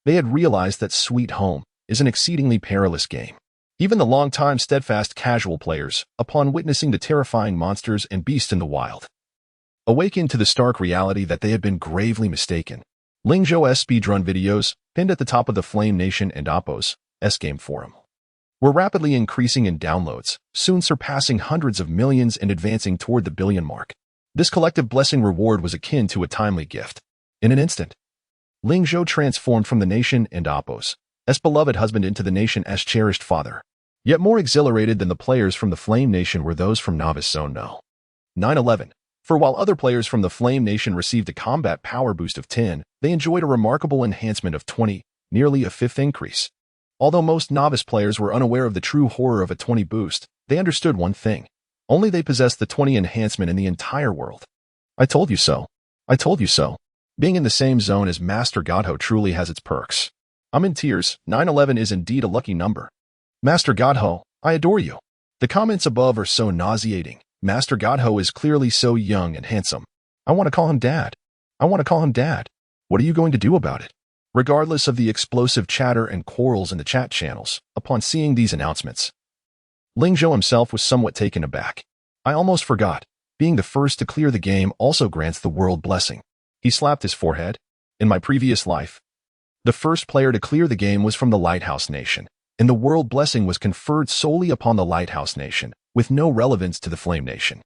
they had realized that Sweet Home is an exceedingly perilous game. Even the long-time steadfast casual players, upon witnessing the terrifying monsters and beasts in the wild, awakened to the stark reality that they had been gravely mistaken. Ling Zhou's speedrun videos, pinned at the top of the Flame Nation and Oppo's S-Game forum, were rapidly increasing in downloads, soon surpassing hundreds of millions and advancing toward the billion mark. This collective blessing reward was akin to a timely gift. In an instant, Ling Zhou transformed from the nation and Oppo's beloved husband into the nation's cherished father. Yet more exhilarated than the players from the Flame Nation were those from Novice Zone No. 911. For while other players from the Flame Nation received a combat power boost of 10, they enjoyed a remarkable enhancement of 20, nearly a 5th increase. Although most novice players were unaware of the true horror of a 20 boost, they understood one thing. Only they possessed the 20 enhancement in the entire world. I told you so. I told you so. Being in the same zone as Master Godho truly has its perks. I'm in tears. 911 is indeed a lucky number. Master Godho, I adore you. The comments above are so nauseating. Master Godho is clearly so young and handsome. I want to call him Dad. I want to call him Dad. What are you going to do about it? Regardless of the explosive chatter and quarrels in the chat channels, upon seeing these announcements, Ling Zhou himself was somewhat taken aback. I almost forgot. Being the first to clear the game also grants the world blessing. He slapped his forehead. In my previous life, the first player to clear the game was from the Lighthouse Nation, and the world blessing was conferred solely upon the Lighthouse Nation, with no relevance to the Flame Nation.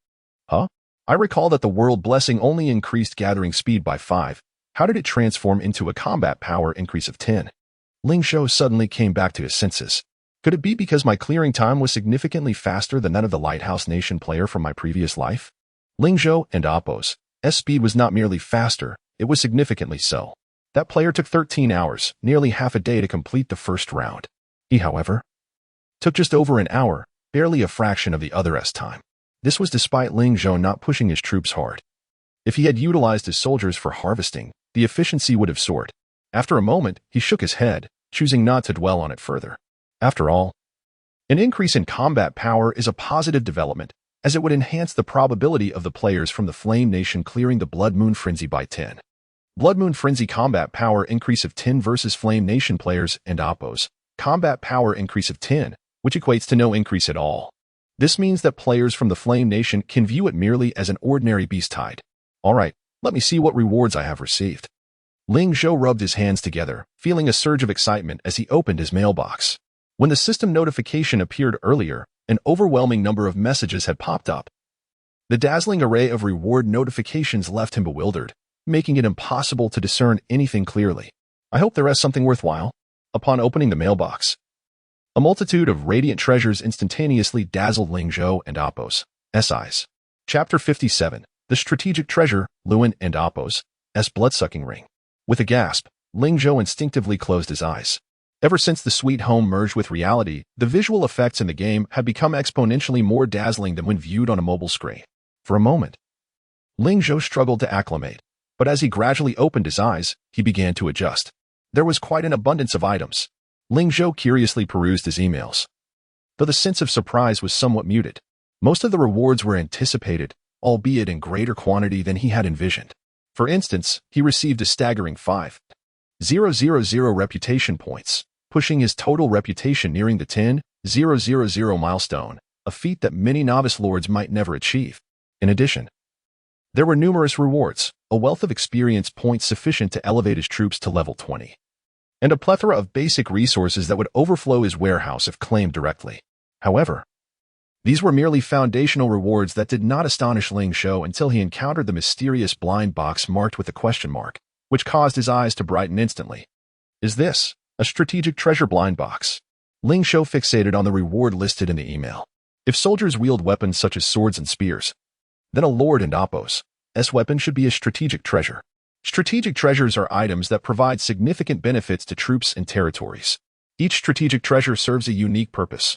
Huh? I recall that the world blessing only increased gathering speed by 5. How did it transform into a combat power increase of 10? Ling Zhou suddenly came back to his senses. Could it be because my clearing time was significantly faster than that of the Lighthouse Nation player from my previous life? Ling Zhou and Oppo's speed was not merely faster, it was significantly so. That player took 13 hours, nearly half a day to complete the first round. He, however, took just over an hour, barely a fraction of the other's time. This was despite Ling Zhou not pushing his troops hard. If he had utilized his soldiers for harvesting, the efficiency would have soared. After a moment, he shook his head, choosing not to dwell on it further. After all, an increase in combat power is a positive development, as it would enhance the probability of the players from the Flame Nation clearing the Blood Moon Frenzy by 10. Blood Moon Frenzy combat power increase of 10 versus Flame Nation players and Oppo's combat power increase of 10, which equates to no increase at all. This means that players from the Flame Nation can view it merely as an ordinary beast tide. Alright, let me see what rewards I have received. Ling Zhou rubbed his hands together, feeling a surge of excitement as he opened his mailbox. When the system notification appeared earlier, An overwhelming number of messages had popped up. The dazzling array of reward notifications left him bewildered, making it impossible to discern anything clearly. I hope there is something worthwhile. Upon opening the mailbox, a multitude of radiant treasures instantaneously dazzled Ling Zhou and Appo's eyes. Chapter 57. The Strategic Treasure, Luan and Appo's blood-sucking ring. With a gasp, Ling Zhou instinctively closed his eyes. Ever since the sweet home merged with reality, the visual effects in the game had become exponentially more dazzling than when viewed on a mobile screen. For a moment, Ling Zhou struggled to acclimate, but as he gradually opened his eyes, he began to adjust. There was quite an abundance of items. Ling Zhou curiously perused his emails. Though the sense of surprise was somewhat muted, most of the rewards were anticipated, albeit in greater quantity than he had envisioned. For instance, he received a staggering 5,000 reputation points, pushing his total reputation nearing the 10,000 milestone, a feat that many novice lords might never achieve. In addition, there were numerous rewards, a wealth of experience points sufficient to elevate his troops to level 20, and a plethora of basic resources that would overflow his warehouse if claimed directly. However, these were merely foundational rewards that did not astonish Ling Zhou until he encountered the mysterious blind box marked with a question mark, which caused his eyes to brighten instantly. Is this a strategic treasure blind box? Ling Zhou fixated on the reward listed in the email. If soldiers wield weapons such as swords and spears, then a lord and Appo's weapon should be a strategic treasure. Strategic treasures are items that provide significant benefits to troops and territories. Each strategic treasure serves a unique purpose,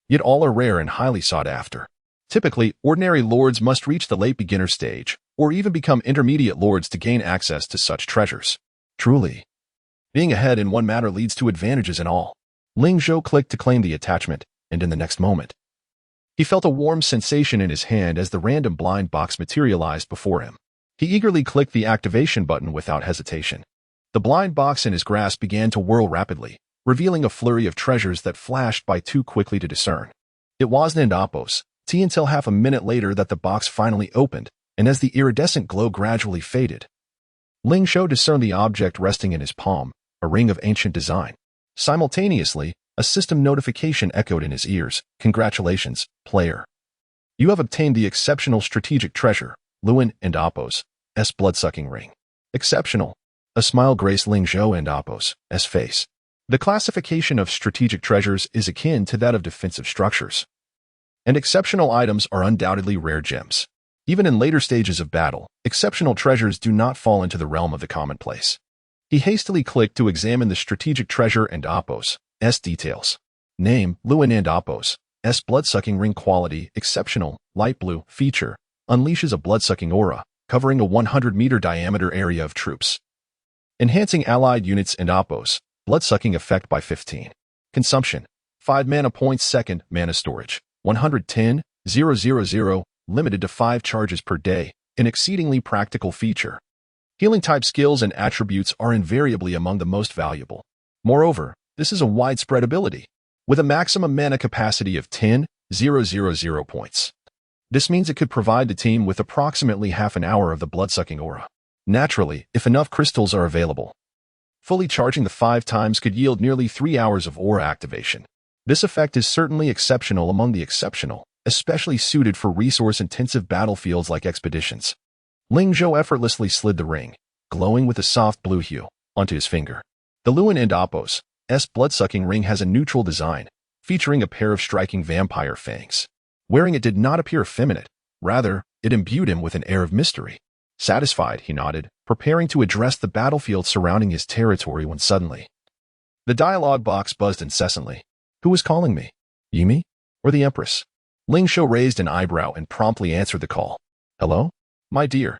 yet all are rare and highly sought after. Typically, ordinary lords must reach the late beginner stage, or even become intermediate lords to gain access to such treasures. Truly, being ahead in one matter leads to advantages in all. Ling Zhou clicked to claim the attachment, and in the next moment, he felt a warm sensation in his hand as the random blind box materialized before him. He eagerly clicked the activation button without hesitation. The blind box in his grasp began to whirl rapidly, revealing a flurry of treasures that flashed by too quickly to discern. It wasn't Appo's until half a minute later that the box finally opened, and as the iridescent glow gradually faded, Ling Zhou discerned the object resting in his palm, a ring of ancient design. Simultaneously, a system notification echoed in his ears. Congratulations, player. You have obtained the exceptional strategic treasure, Luan and Appo's blood-sucking ring. Exceptional. A smile graced Ling Zhou and Appo's face. The classification of strategic treasures is akin to that of defensive structures, and exceptional items are undoubtedly rare gems. Even in later stages of battle, exceptional treasures do not fall into the realm of the commonplace. He hastily clicked to examine the strategic treasure and Appo's details. Name, Luan and Appo's blood-sucking ring. Quality, exceptional, light blue. Feature, unleashes a blood-sucking aura, covering a 100-meter diameter area of troops, enhancing allied units and Appo's blood-sucking effect by 15. Consumption, 5 mana points. Second, mana storage, 110,000, limited to 5 charges per day, an exceedingly practical feature. Healing type skills and attributes are invariably among the most valuable. Moreover, this is a widespread ability, with a maximum mana capacity of 10,000 points. This means it could provide the team with approximately half an hour of the blood-sucking aura. Naturally, if enough crystals are available, fully charging the 5 times could yield nearly 3 hours of aura activation. This effect is certainly exceptional among the exceptional, especially suited for resource-intensive battlefields like expeditions. Ling Zhou effortlessly slid the ring, glowing with a soft blue hue, onto his finger. The Luan and Appo's blood-sucking ring has a neutral design, featuring a pair of striking vampire fangs. Wearing it did not appear effeminate, rather, it imbued him with an air of mystery. Satisfied, he nodded, preparing to address the battlefield surrounding his territory when suddenly, the dialogue box buzzed incessantly. Who was calling me? Yimi? Or the Empress? Ling Zhou raised an eyebrow and promptly answered the call. Hello? My dear.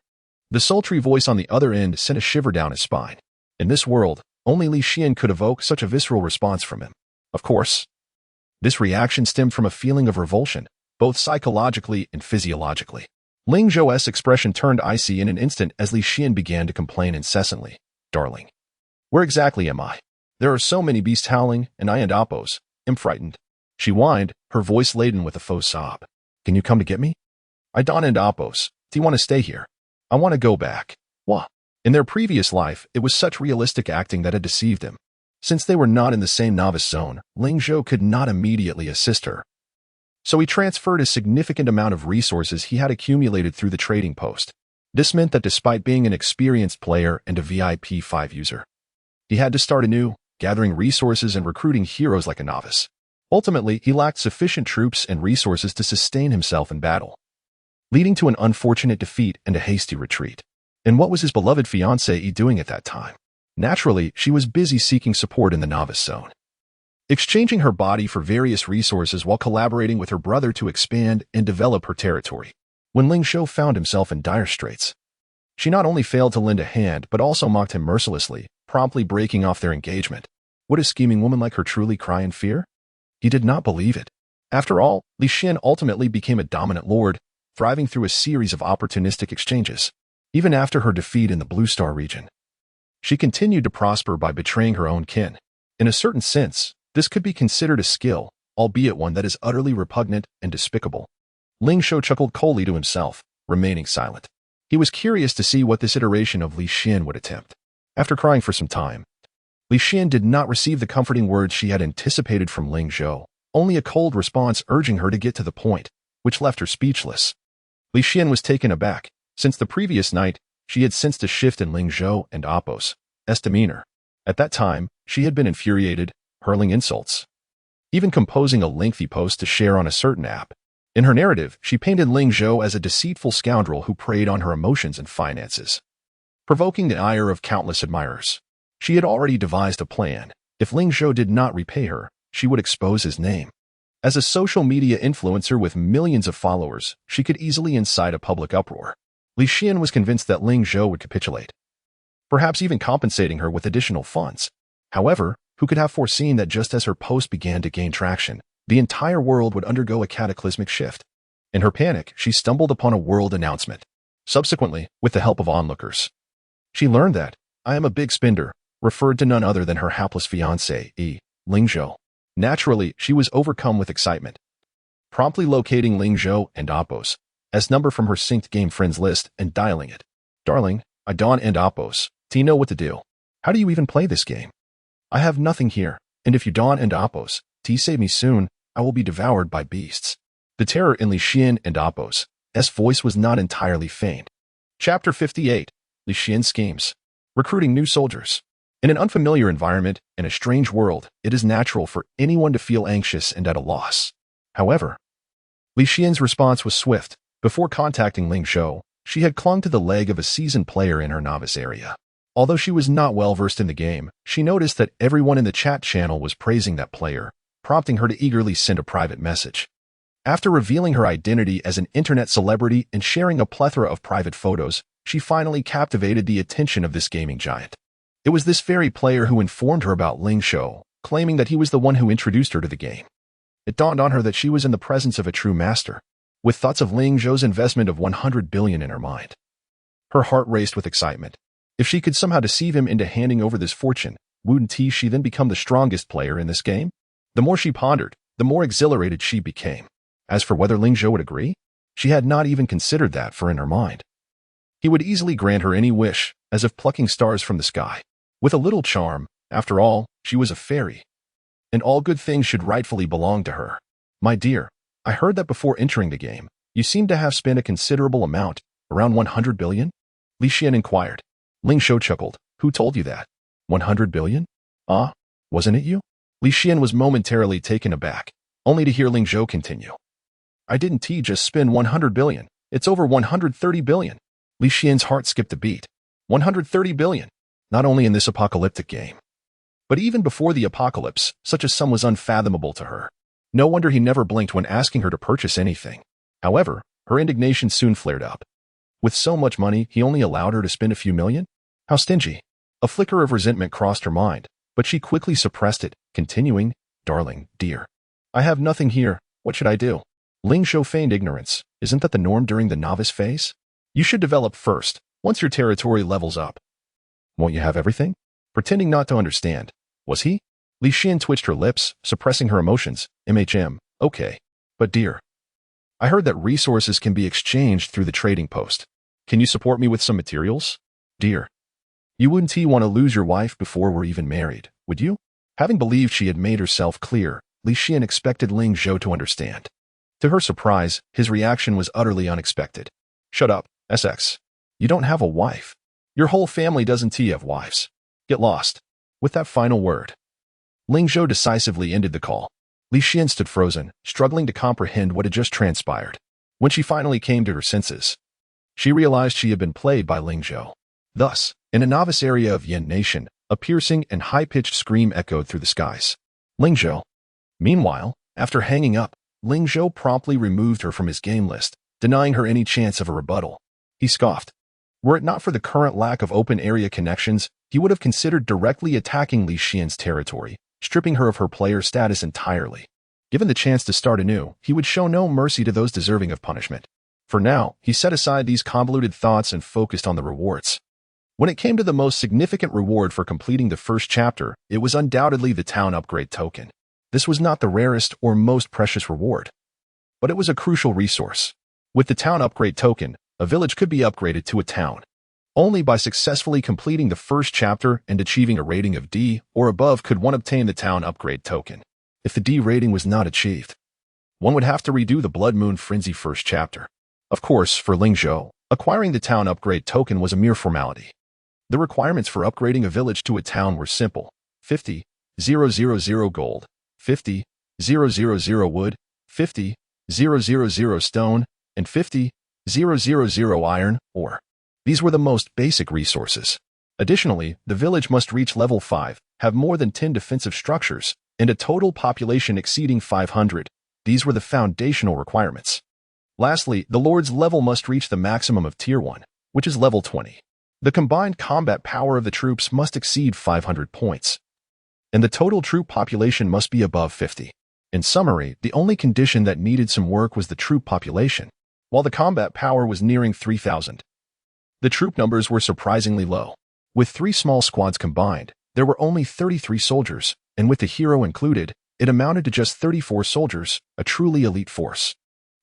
The sultry voice on the other end sent a shiver down his spine. In this world, only Li Xian could evoke such a visceral response from him. Of course, this reaction stemmed from a feeling of revulsion, both psychologically and physiologically. Ling Zhou's expression turned icy in an instant as Li Xian began to complain incessantly. Darling, where exactly am I? There are so many beasts howling, and I and Appo's am frightened. She whined, her voice laden with a faux sob. Can you come to get me? I don't and Appo's. Do you want to stay here? I want to go back. What? In their previous life, it was such realistic acting that had deceived him. Since they were not in the same novice zone, Ling Zhou could not immediately assist her. So he transferred a significant amount of resources he had accumulated through the trading post. This meant that despite being an experienced player and a VIP 5 user, he had to start anew, gathering resources and recruiting heroes like a novice. Ultimately, he lacked sufficient troops and resources to sustain himself in battle, leading to an unfortunate defeat and a hasty retreat. And what was his beloved fiancée doing at that time? Naturally, she was busy seeking support in the novice zone, exchanging her body for various resources while collaborating with her brother to expand and develop her territory. When Ling Zhou found himself in dire straits, she not only failed to lend a hand but also mocked him mercilessly, promptly breaking off their engagement. Would a scheming woman like her truly cry in fear? He did not believe it. After all, Li Xian ultimately became a dominant lord, thriving through a series of opportunistic exchanges. Even after her defeat in the Blue Star region, she continued to prosper by betraying her own kin. In a certain sense, this could be considered a skill, albeit one that is utterly repugnant and despicable. Ling Zhou chuckled coldly to himself, remaining silent. He was curious to see what this iteration of Li Xian would attempt. After crying for some time, Li Xian did not receive the comforting words she had anticipated from Ling Zhou, only a cold response urging her to get to the point, which left her speechless. Li Xian was taken aback. Since the previous night, she had sensed a shift in Ling Zhou and Appo's demeanor. At that time, she had been infuriated, hurling insults, even composing a lengthy post to share on a certain app. In her narrative, she painted Ling Zhou as a deceitful scoundrel who preyed on her emotions and finances, provoking the ire of countless admirers. She had already devised a plan. If Ling Zhou did not repay her, she would expose his name. As a social media influencer with millions of followers, she could easily incite a public uproar. Li Xian was convinced that Ling Zhou would capitulate, perhaps even compensating her with additional funds. However, who could have foreseen that just as her post began to gain traction, the entire world would undergo a cataclysmic shift? In her panic, she stumbled upon a world announcement. Subsequently, with the help of onlookers, she learned that "I am a big spender" referred to none other than her hapless fiancé, Ling Zhou. Naturally, she was overcome with excitement, promptly locating Ling Zhou and Appo's number from her synced game friends list and dialing it. "Darling, I don't and Appo's. Do you know what to do? How do you even play this game? I have nothing here, and if you don't and Appo's, do you save me soon, I will be devoured by beasts." The terror in Li Xian and Appo's voice was not entirely feigned. Chapter 58. Li Xian schemes. Recruiting new soldiers. In an unfamiliar environment, in a strange world, it is natural for anyone to feel anxious and at a loss. However, Li Xian's response was swift. Before contacting Ling Zhou, she had clung to the leg of a seasoned player in her novice area. Although she was not well versed in the game, she noticed that everyone in the chat channel was praising that player, prompting her to eagerly send a private message. After revealing her identity as an internet celebrity and sharing a plethora of private photos, she finally captivated the attention of this gaming giant. It was this very player who informed her about Ling Zhou, claiming that he was the one who introduced her to the game. It dawned on her that she was in the presence of a true master, with thoughts of Ling Zhou's investment of 100 billion in her mind. Her heart raced with excitement. If she could somehow deceive him into handing over this fortune, wouldn't she then become the strongest player in this game? The more she pondered, the more exhilarated she became. As for whether Ling Zhou would agree, she had not even considered that, for in her mind, he would easily grant her any wish, as if plucking stars from the sky. With a little charm, after all, she was a fairy, and all good things should rightfully belong to her. "My dear, I heard that before entering the game, you seem to have spent a considerable amount, around 100 billion? Li Xian inquired. Ling Zhou chuckled. "Who told you that? 100 billion? Ah, wasn't it you?" Li Xian was momentarily taken aback, only to hear Ling Zhou continue. "I didn't just spend 100 billion. It's over 130 billion. Li Xian's heart skipped a beat. 130 billion. Not only in this apocalyptic game, but even before the apocalypse, such a sum was unfathomable to her. No wonder he never blinked when asking her to purchase anything. However, her indignation soon flared up. With so much money, he only allowed her to spend a few million? How stingy. A flicker of resentment crossed her mind, but she quickly suppressed it, continuing, "Darling, dear, I have nothing here. What should I do?" Ling Zhou feigned ignorance. "Isn't that the norm during the novice phase? You should develop first, once your territory levels up." "Won't you have everything?" Pretending not to understand. Was he? Li Xian twitched her lips, suppressing her emotions. Okay. But dear, I heard that resources can be exchanged through the trading post. Can you support me with some materials? Dear, you wouldn't want to lose your wife before we're even married, would you?" Having believed she had made herself clear, Li Xian expected Ling Zhou to understand. To her surprise, his reaction was utterly unexpected. "Shut up, SX. You don't have a wife. Your whole family doesn't have wives. Get lost." With that final word, Ling Zhou decisively ended the call. Li Xian stood frozen, struggling to comprehend what had just transpired. When she finally came to her senses, she realized she had been played by Ling Zhou. Thus, in a novice area of Yin Nation, a piercing and high-pitched scream echoed through the skies. Ling Zhou. Meanwhile, after hanging up, Ling Zhou promptly removed her from his game list, denying her any chance of a rebuttal. He scoffed. Were it not for the current lack of open area connections, he would have considered directly attacking Li Xian's territory, stripping her of her player status entirely. Given the chance to start anew, he would show no mercy to those deserving of punishment. For now, he set aside these convoluted thoughts and focused on the rewards. When it came to the most significant reward for completing the first chapter, it was undoubtedly the town upgrade token. This was not the rarest or most precious reward, but it was a crucial resource. With the town upgrade token, a village could be upgraded to a town. Only by successfully completing the first chapter and achieving a rating of D or above could one obtain the town upgrade token. If the D rating was not achieved, one would have to redo the Blood Moon Frenzy first chapter. Of course, for Ling Zhou, acquiring the town upgrade token was a mere formality. The requirements for upgrading a village to a town were simple: 50,000 gold, 50,000 wood, 50,000 stone, and 50,000 iron ore. These were the most basic resources. Additionally, the village must reach level 5, have more than 10 defensive structures, and a total population exceeding 500. These were the foundational requirements. Lastly, the Lord's level must reach the maximum of Tier 1, which is level 20. The combined combat power of the troops must exceed 500 points, and the total troop population must be above 50. In summary, the only condition that needed some work was the troop population. While the combat power was nearing 3,000, the troop numbers were surprisingly low. With 3 small squads combined, there were only 33 soldiers, and with the hero included, it amounted to just 34 soldiers, a truly elite force.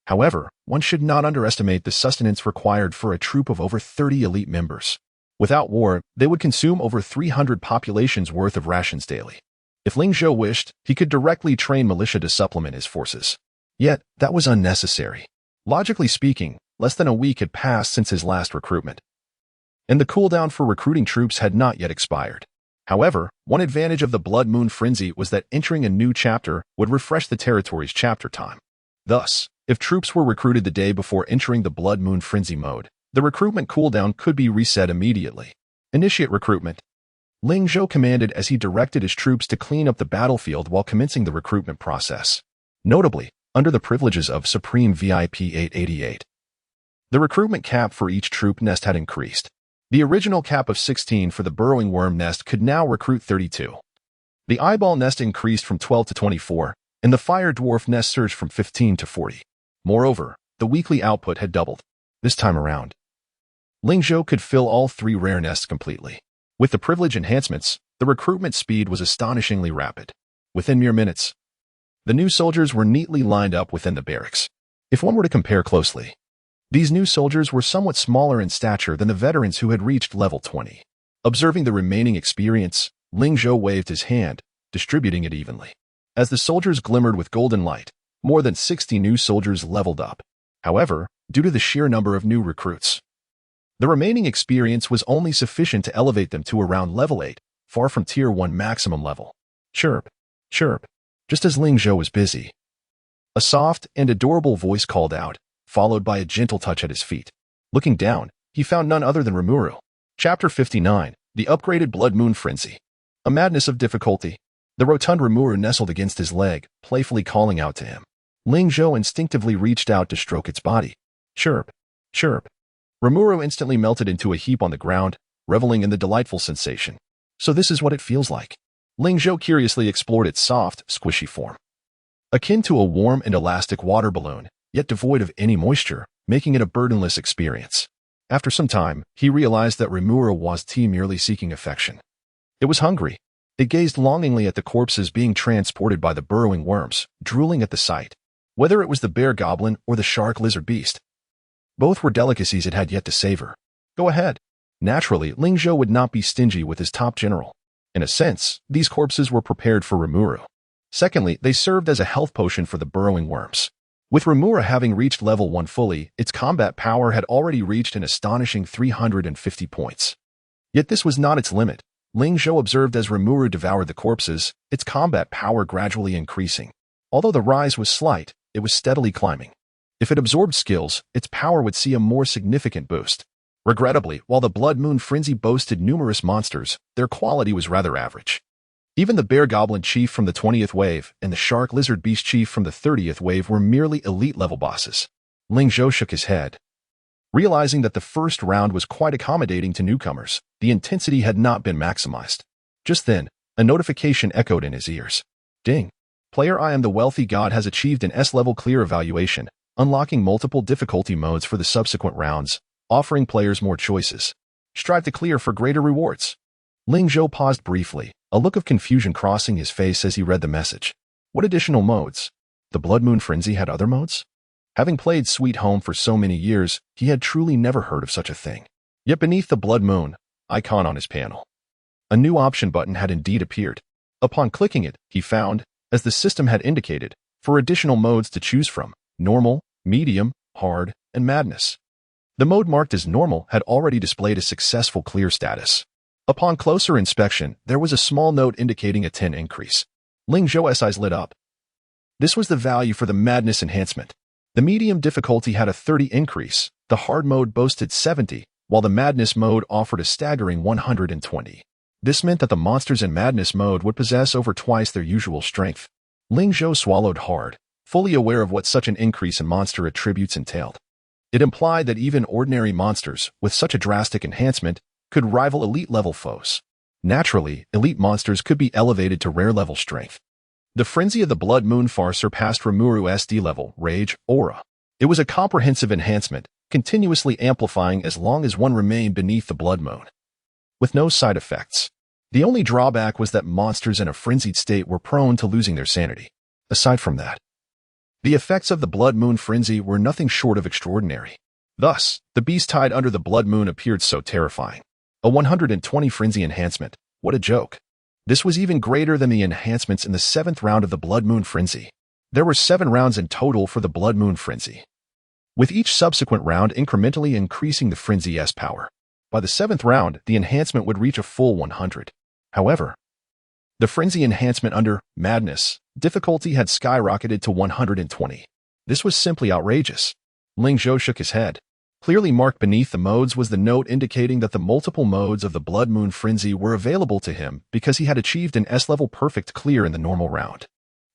However, one should not underestimate the sustenance required for a troop of over 30 elite members. Without war, they would consume over 300 populations worth of rations daily. If Ling Zhou wished, he could directly train militia to supplement his forces. Yet, that was unnecessary. Logically speaking, less than a week had passed since his last recruitment, and the cooldown for recruiting troops had not yet expired. However, one advantage of the Blood Moon Frenzy was that entering a new chapter would refresh the territory's chapter time. Thus, if troops were recruited the day before entering the Blood Moon Frenzy mode, the recruitment cooldown could be reset immediately. Initiate recruitment. Ling Zhou commanded as he directed his troops to clean up the battlefield while commencing the recruitment process. Notably, under the privileges of Supreme VIP 888, the recruitment cap for each troop nest had increased. The original cap of 16 for the burrowing worm nest could now recruit 32. The eyeball nest increased from 12 to 24, and the fire dwarf nest surged from 15 to 40. Moreover, the weekly output had doubled. This time around, Ling Zhou could fill all 3 rare nests completely. With the privilege enhancements, the recruitment speed was astonishingly rapid. Within mere minutes, the new soldiers were neatly lined up within the barracks. If one were to compare closely, these new soldiers were somewhat smaller in stature than the veterans who had reached level 20. Observing the remaining experience, Ling Zhou waved his hand, distributing it evenly. As the soldiers glimmered with golden light, more than 60 new soldiers leveled up. However, due to the sheer number of new recruits, the remaining experience was only sufficient to elevate them to around level 8, far from Tier 1 maximum level. Chirp, chirp. Just as Ling Zhou was busy, a soft and adorable voice called out, followed by a gentle touch at his feet. Looking down, he found none other than Rimuru. Chapter 59, The Upgraded Blood Moon Frenzy. A madness of difficulty. The rotund Rimuru nestled against his leg, playfully calling out to him. Ling Zhou instinctively reached out to stroke its body. Chirp, chirp. Rimuru instantly melted into a heap on the ground, reveling in the delightful sensation. So this is what it feels like. Ling Zhou curiously explored its soft, squishy form. Akin to a warm and elastic water balloon, yet devoid of any moisture, making it a burdenless experience. After some time, he realized that Rimuru was merely seeking affection. It was hungry. It gazed longingly at the corpses being transported by the burrowing worms, drooling at the sight. Whether it was the bear goblin or the shark lizard beast, both were delicacies it had yet to savor. Go ahead. Naturally, Ling Zhou would not be stingy with his top general. In a sense, these corpses were prepared for Rimuru. Secondly, they served as a health potion for the burrowing worms. With Remura having reached level 1 fully, its combat power had already reached an astonishing 350 points. Yet this was not its limit. Ling Zhou observed as Remura devoured the corpses, its combat power gradually increasing. Although the rise was slight, it was steadily climbing. If it absorbed skills, its power would see a more significant boost. Regrettably, while the Blood Moon Frenzy boasted numerous monsters, their quality was rather average. Even the Bear Goblin Chief from the 20th wave and the Shark Lizard Beast Chief from the 30th wave were merely elite-level bosses. Ling Zhou shook his head. Realizing that the first round was quite accommodating to newcomers, the intensity had not been maximized. Just then, a notification echoed in his ears. Ding! Player I am the Wealthy God has achieved an S-level clear evaluation, unlocking multiple difficulty modes for the subsequent rounds, offering players more choices. Strive to clear for greater rewards. Ling Zhou paused briefly, a look of confusion crossing his face as he read the message. What additional modes? The Blood Moon Frenzy had other modes? Having played Sweet Home for so many years, he had truly never heard of such a thing. Yet beneath the Blood Moon icon on his panel, a new option button had indeed appeared. Upon clicking it, he found, as the system had indicated, 4 additional modes to choose from: normal, medium, hard, and madness. The mode marked as normal had already displayed a successful clear status. Upon closer inspection, there was a small note indicating a 10 increase. Ling Zhou's eyes lit up. This was the value for the madness enhancement. The medium difficulty had a 30 increase, the hard mode boasted 70, while the madness mode offered a staggering 120. This meant that the monsters in madness mode would possess over twice their usual strength. Ling Zhou swallowed hard, fully aware of what such an increase in monster attributes entailed. It implied that even ordinary monsters, with such a drastic enhancement, could rival elite-level foes. Naturally, elite monsters could be elevated to rare-level strength. The frenzy of the Blood Moon far surpassed Rimuru's SD level, Rage, Aura. It was a comprehensive enhancement, continuously amplifying as long as one remained beneath the Blood Moon. With no side effects. The only drawback was that monsters in a frenzied state were prone to losing their sanity. Aside from that, the effects of the Blood Moon Frenzy were nothing short of extraordinary. Thus, the beast tied under the Blood Moon appeared so terrifying. A 120 frenzy enhancement. What a joke. This was even greater than the enhancements in the 7th round of the Blood Moon Frenzy. There were 7 rounds in total for the Blood Moon Frenzy, with each subsequent round incrementally increasing the frenzy's power. By the 7th round, the enhancement would reach a full 100. However, the frenzy enhancement under Madness difficulty had skyrocketed to 120. This was simply outrageous. Ling Zhou shook his head. Clearly marked beneath the modes was the note indicating that the multiple modes of the Blood Moon Frenzy were available to him because he had achieved an S-level perfect clear in the normal round.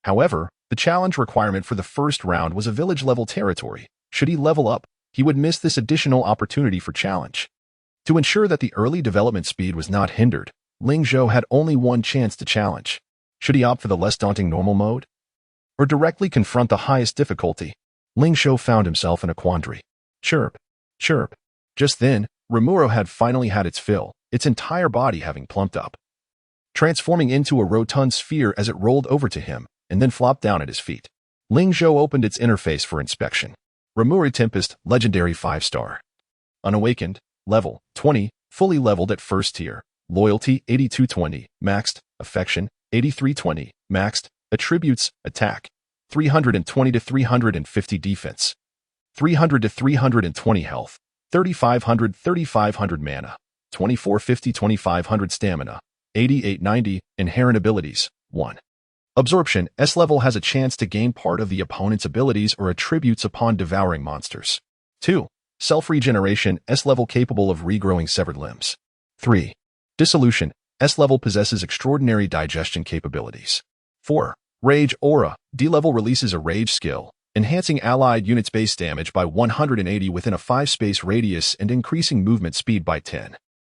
However, the challenge requirement for the first round was a village-level territory. Should he level up, he would miss this additional opportunity for challenge. To ensure that the early development speed was not hindered, Ling Zhou had only one chance to challenge. Should he opt for the less daunting normal mode? Or directly confront the highest difficulty? Ling Zhou found himself in a quandary. Chirp. Chirp. Just then, Rimuru had finally had its fill, its entire body having plumped up, transforming into a rotund sphere as it rolled over to him, and then flopped down at his feet. Ling Zhou opened its interface for inspection. Rimuru Tempest, Legendary 5-star. Unawakened, level 20, fully leveled at first tier. Loyalty 8220, maxed. Affection 8320, maxed. Attributes, attack 320 to 350 defense, 300 to 320 health, 3500 mana, 2450 2500 stamina, 8890 inherent abilities. 1. Absorption. S-level has a chance to gain part of the opponent's abilities or attributes upon devouring monsters. 2. Self-regeneration. S-level capable of regrowing severed limbs. 3. Dissolution. S-level possesses extraordinary digestion capabilities. 4. Rage Aura. D-level releases a rage skill, enhancing allied units' base damage by 180 within a 5-space radius and increasing movement speed by 10.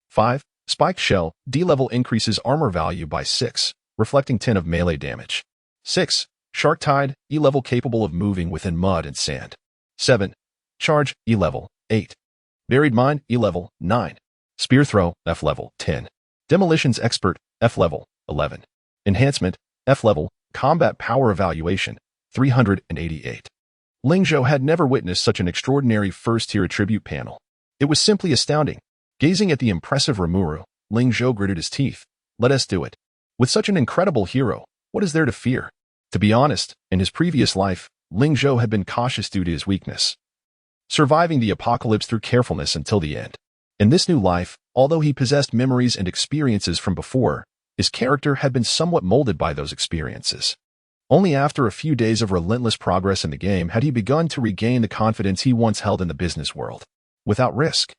5. Spiked Shell. D-level increases armor value by 6, reflecting 10 of melee damage. 6. Shark Tide. E-level capable of moving within mud and sand. 7. Charge. E-level 8. Buried Mine. E-level 9. Spear Throw. F-level 10. Demolitions Expert. F-level 11. Enhancement. F-level. Combat Power Evaluation 388. Ling Zhou had never witnessed such an extraordinary first-tier attribute panel. It was simply astounding. Gazing at the impressive Rimuru, Ling Zhou gritted his teeth. Let us do it. With such an incredible hero, what is there to fear? To be honest, in his previous life, Ling Zhou had been cautious due to his weakness, surviving the apocalypse through carefulness until the end. In this new life, although he possessed memories and experiences from before, his character had been somewhat molded by those experiences. Only after a few days of relentless progress in the game had he begun to regain the confidence he once held in the business world. Without risk,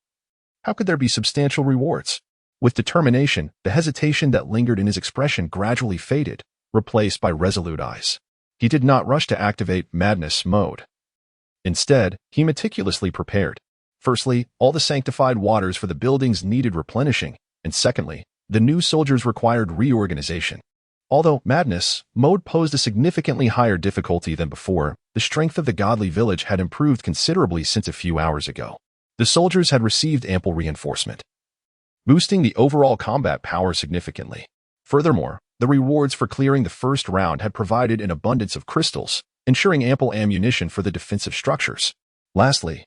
how could there be substantial rewards? With determination, the hesitation that lingered in his expression gradually faded, replaced by resolute eyes. He did not rush to activate madness mode. Instead, he meticulously prepared. Firstly, all the sanctified waters for the buildings needed replenishing, and secondly, the new soldiers required reorganization. Although madness mode posed a significantly higher difficulty than before, the strength of the godly village had improved considerably since a few hours ago. The soldiers had received ample reinforcement, boosting the overall combat power significantly. Furthermore, the rewards for clearing the first round had provided an abundance of crystals, ensuring ample ammunition for the defensive structures. Lastly,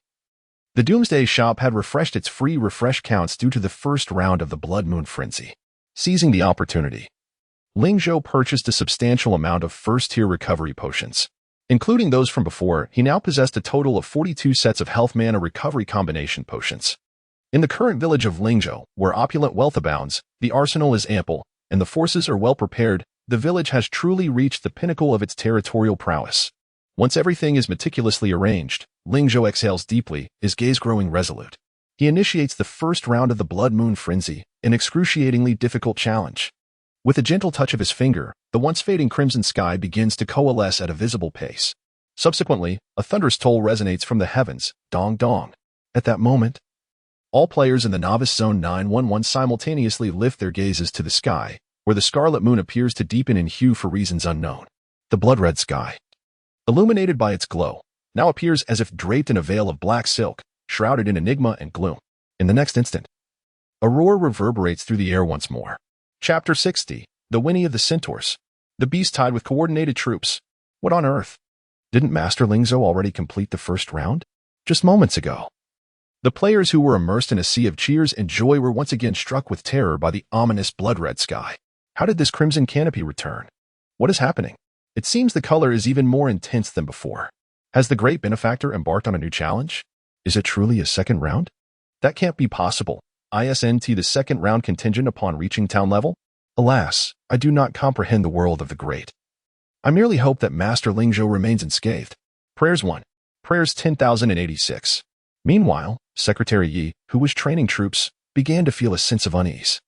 the Doomsday shop had refreshed its free refresh counts due to the first round of the Blood Moon Frenzy. Seizing the opportunity, Ling Zhou purchased a substantial amount of first-tier recovery potions. Including those from before, he now possessed a total of 42 sets of health mana recovery combination potions. In the current village of Ling Zhou, where opulent wealth abounds, the arsenal is ample, and the forces are well prepared, the village has truly reached the pinnacle of its territorial prowess. Once everything is meticulously arranged, Ling Zhou exhales deeply, his gaze growing resolute. He initiates the first round of the Blood Moon Frenzy, an excruciatingly difficult challenge. With a gentle touch of his finger, the once-fading crimson sky begins to coalesce at a visible pace. Subsequently, a thunderous toll resonates from the heavens, dong dong. At that moment, all players in the Novice Zone 911 simultaneously lift their gazes to the sky, where the scarlet moon appears to deepen in hue for reasons unknown. The blood-red sky, illuminated by its glow, now appears as if draped in a veil of black silk, shrouded in enigma and gloom. In the next instant, a roar reverberates through the air once more. Chapter 60, The Whinny of the Centaurs. The beast tied with coordinated troops. What on earth? Didn't Master Ling Zhou already complete the first round? Just moments ago. The players who were immersed in a sea of cheers and joy were once again struck with terror by the ominous blood-red sky. How did this crimson canopy return? What is happening? It seems the color is even more intense than before. Has the great benefactor embarked on a new challenge? Is it truly a second round? That can't be possible. Isn't the second round contingent upon reaching town level? Alas, I do not comprehend the world of the great. I merely hope that Master Ling Zhou remains unscathed. Prayers 1. Prayers 10,086. Meanwhile, Secretary Yi, who was training troops, began to feel a sense of unease.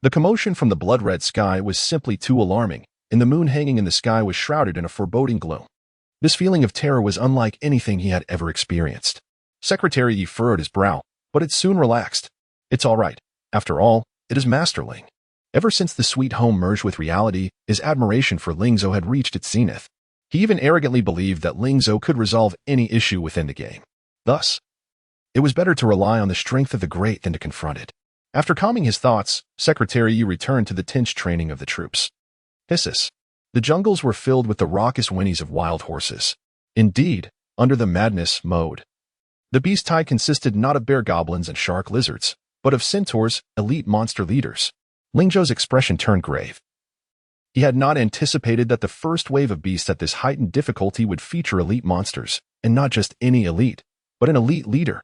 The commotion from the blood-red sky was simply too alarming, and the moon hanging in the sky was shrouded in a foreboding gloom. This feeling of terror was unlike anything he had ever experienced. Secretary Yi furrowed his brow, but it soon relaxed. It's all right. After all, it is Master Ling. Ever since the sweet home merged with reality, his admiration for Ling Zhou had reached its zenith. He even arrogantly believed that Ling Zhou could resolve any issue within the game. Thus, it was better to rely on the strength of the great than to confront it. After calming his thoughts, Secretary Yi returned to the tense training of the troops. Hisses. The jungles were filled with the raucous whinnies of wild horses. Indeed, under the madness mode, the beast tide consisted not of bear goblins and shark lizards, but of centaurs, elite monster leaders. Ling Zhou's expression turned grave. He had not anticipated that the first wave of beasts at this heightened difficulty would feature elite monsters, and not just any elite, but an elite leader.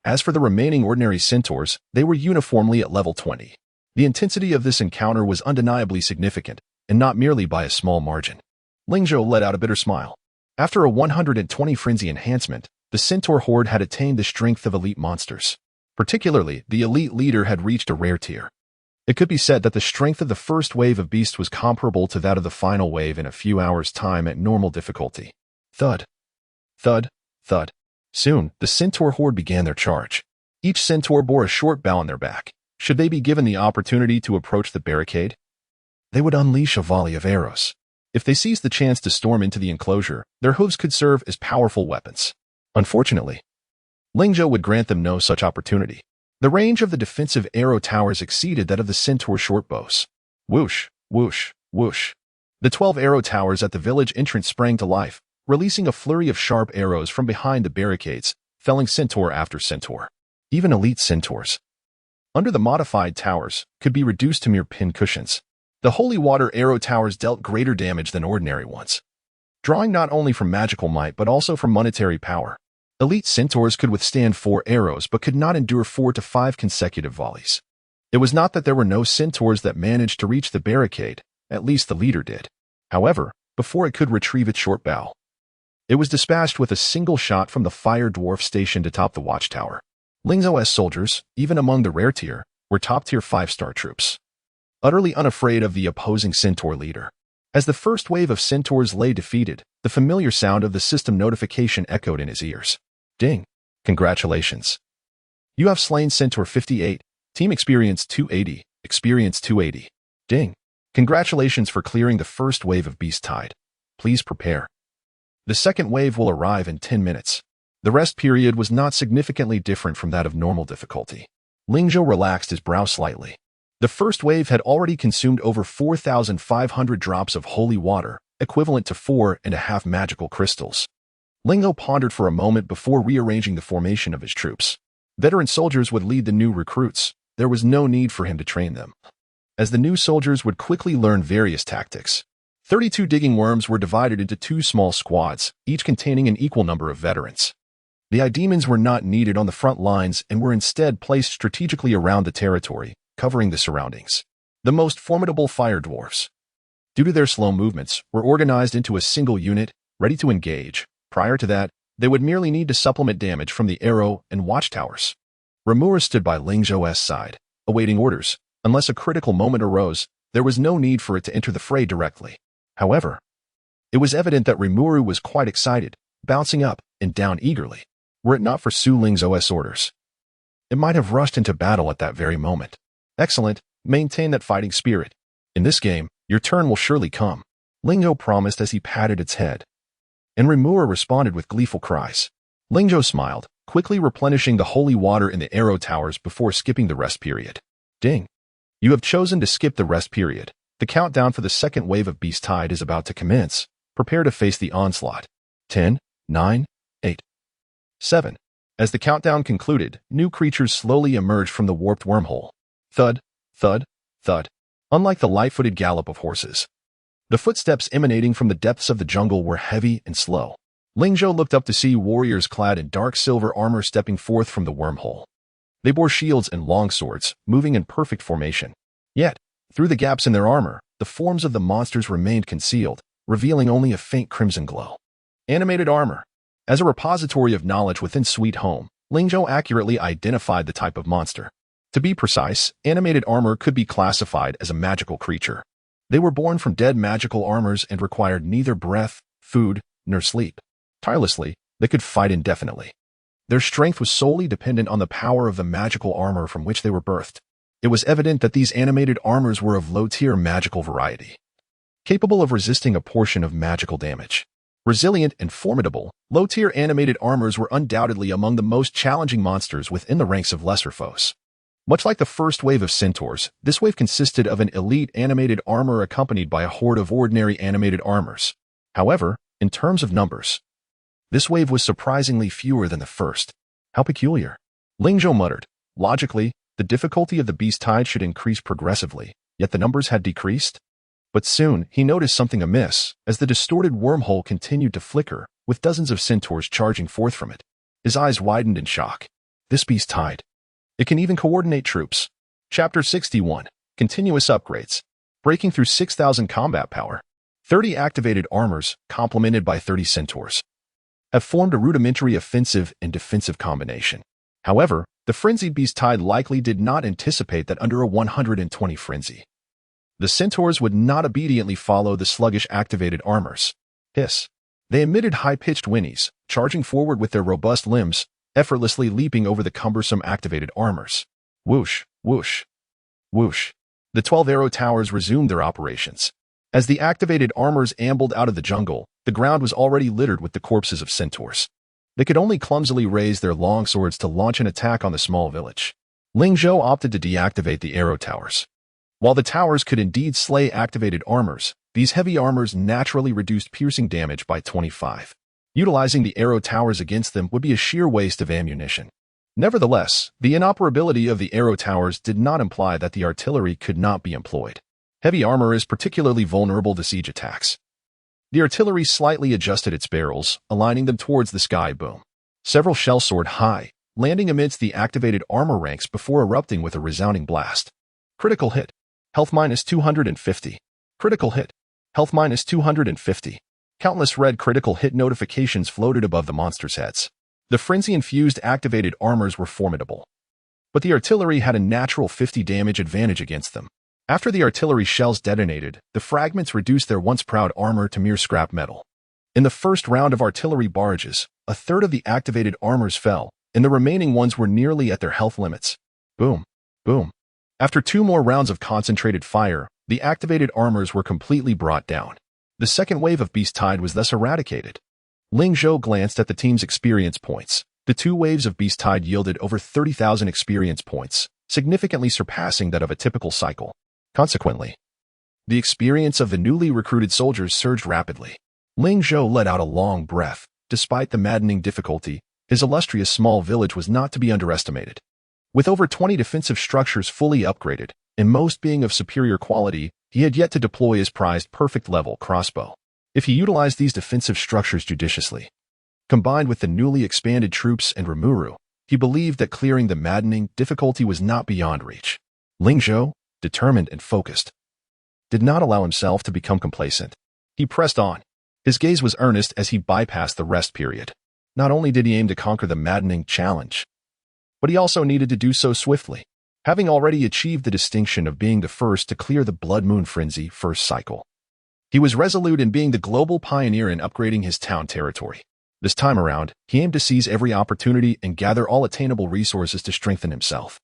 As for the remaining ordinary centaurs, they were uniformly at level 20. The intensity of this encounter was undeniably significant, and not merely by a small margin. Ling Zhou let out a bitter smile. After a 120 frenzy enhancement, the centaur horde had attained the strength of elite monsters. Particularly, the elite leader had reached a rare tier. It could be said that the strength of the first wave of beasts was comparable to that of the final wave in a few hours' time at normal difficulty. Thud. Thud. Thud. Soon, the centaur horde began their charge. Each centaur bore a short bow on their back. Should they be given the opportunity to approach the barricade, they would unleash a volley of arrows. If they seized the chance to storm into the enclosure, their hooves could serve as powerful weapons. Unfortunately, Ling Zhou would grant them no such opportunity. The range of the defensive arrow towers exceeded that of the centaur short bows. Whoosh, whoosh, whoosh. The 12 arrow towers at the village entrance sprang to life, releasing a flurry of sharp arrows from behind the barricades, felling centaur after centaur. Even elite centaurs, under the modified towers, could be reduced to mere pin cushions. The holy water arrow towers dealt greater damage than ordinary ones. drawing not only from magical might but also from monetary power. Elite centaurs could withstand 4 arrows but could not endure 4 to 5 consecutive volleys. It was not that there were no centaurs that managed to reach the barricade, at least the leader did. However, before it could retrieve its short bow, it was dispatched with a single shot from the fire dwarf stationed atop the watchtower. Ling Zhou's soldiers, even among the rare tier, were top-tier 5-star troops, utterly unafraid of the opposing centaur leader. As the first wave of centaurs lay defeated, the familiar sound of the system notification echoed in his ears. Ding! Congratulations. You have slain Centaur 58, Team Experience 280, Experience 280. Ding! Congratulations for clearing the first wave of Beast Tide. Please prepare. The second wave will arrive in 10 minutes. The rest period was not significantly different from that of normal difficulty. Ling Zhou relaxed his brow slightly. The first wave had already consumed over 4,500 drops of holy water, equivalent to 4.5 magical crystals. Ling Zhou pondered for a moment before rearranging the formation of his troops. Veteran soldiers would lead the new recruits. There was no need for him to train them, as the new soldiers would quickly learn various tactics. 32 digging worms were divided into 2 small squads, each containing an equal number of veterans. The Idemons were not needed on the front lines and were instead placed strategically around the territory, covering the surroundings. The most formidable fire dwarfs, due to their slow movements, were organized into a single unit, ready to engage. Prior to that, they would merely need to supplement damage from the arrow and watchtowers. Remura stood by Ling Zhou's side, awaiting orders. Unless a critical moment arose, there was no need for it to enter the fray directly. However, it was evident that Rimuru was quite excited, bouncing up and down eagerly. Were it not for Su Ling Zhou's orders, it might have rushed into battle at that very moment. Excellent, maintain that fighting spirit. In this game, your turn will surely come, Ling Zhou promised as he patted its head. And Rimuru responded with gleeful cries. Ling Zhou smiled, quickly replenishing the holy water in the arrow towers before skipping the rest period. Ding! You have chosen to skip the rest period. The countdown for the second wave of Beast Tide is about to commence. Prepare to face the onslaught. 10, 9, 8, 7. As the countdown concluded, new creatures slowly emerged from the warped wormhole. Thud, thud, thud. Unlike the light-footed gallop of horses, the footsteps emanating from the depths of the jungle were heavy and slow. Ling Zhou looked up to see warriors clad in dark silver armor stepping forth from the wormhole. They bore shields and long swords, moving in perfect formation. Yet, through the gaps in their armor, the forms of the monsters remained concealed, revealing only a faint crimson glow. Animated armor. As a repository of knowledge within Sweet Home, Ling Zhou accurately identified the type of monster. To be precise, animated armor could be classified as a magical creature. They were born from dead magical armors and required neither breath, food, nor sleep. Tirelessly, they could fight indefinitely. Their strength was solely dependent on the power of the magical armor from which they were birthed. It was evident that these animated armors were of low-tier magical variety, capable of resisting a portion of magical damage. Resilient and formidable, low-tier animated armors were undoubtedly among the most challenging monsters within the ranks of lesser foes. Much like the first wave of centaurs, this wave consisted of an elite animated armor accompanied by a horde of ordinary animated armors. However, in terms of numbers, this wave was surprisingly fewer than the first. How peculiar. Ling Zhou muttered. Logically, the difficulty of the Beast Tide should increase progressively, yet the numbers had decreased. But soon, he noticed something amiss, as the distorted wormhole continued to flicker, with dozens of centaurs charging forth from it. His eyes widened in shock. This Beast Tide. It can even coordinate troops. Chapter 61. Continuous upgrades. Breaking through 6,000 combat power. 30 activated armors, complemented by 30 centaurs, have formed a rudimentary offensive and defensive combination. However, the frenzied Beast Tide likely did not anticipate that under a 120 frenzy, the centaurs would not obediently follow the sluggish activated armors. Hiss. They emitted high-pitched whinnies, charging forward with their robust limbs, effortlessly leaping over the cumbersome activated armors. Whoosh, whoosh, whoosh. The 12 arrow towers resumed their operations. As the activated armors ambled out of the jungle, the ground was already littered with the corpses of centaurs. They could only clumsily raise their long swords to launch an attack on the small village. Ling Zhou opted to deactivate the arrow towers. While the towers could indeed slay activated armors, these heavy armors naturally reduced piercing damage by 25. Utilizing the arrow towers against them would be a sheer waste of ammunition. Nevertheless, the inoperability of the arrow towers did not imply that the artillery could not be employed. Heavy armor is particularly vulnerable to siege attacks. The artillery slightly adjusted its barrels, aligning them towards the sky. Boom. Several shells soared high, landing amidst the activated armor ranks before erupting with a resounding blast. Critical hit. Health minus 250. Critical hit. Health minus 250. Countless red critical hit notifications floated above the monsters' heads. The frenzy-infused activated armors were formidable. But the artillery had a natural 50 damage advantage against them. After the artillery shells detonated, the fragments reduced their once proud armor to mere scrap metal. In the first round of artillery barrages, a third of the activated armors fell, and the remaining ones were nearly at their health limits. Boom. Boom. After 2 more rounds of concentrated fire, the activated armors were completely brought down. The second wave of Beast Tide was thus eradicated. Ling Zhou glanced at the team's experience points. The 2 waves of Beast Tide yielded over 30,000 experience points, significantly surpassing that of a typical cycle. Consequently, the experience of the newly recruited soldiers surged rapidly. Ling Zhou let out a long breath. Despite the maddening difficulty, his illustrious small village was not to be underestimated. With over 20 defensive structures fully upgraded, and most being of superior quality, he had yet to deploy his prized perfect-level crossbow. If he utilized these defensive structures judiciously, combined with the newly expanded troops and Rimuru, he believed that clearing the maddening difficulty was not beyond reach. Ling Zhou, determined and focused, did not allow himself to become complacent. He pressed on. His gaze was earnest as he bypassed the rest period. Not only did he aim to conquer the maddening challenge, but he also needed to do so swiftly. Having already achieved the distinction of being the first to clear the Blood Moon Frenzy first cycle, he was resolute in being the global pioneer in upgrading his town territory. This time around, he aimed to seize every opportunity and gather all attainable resources to strengthen himself.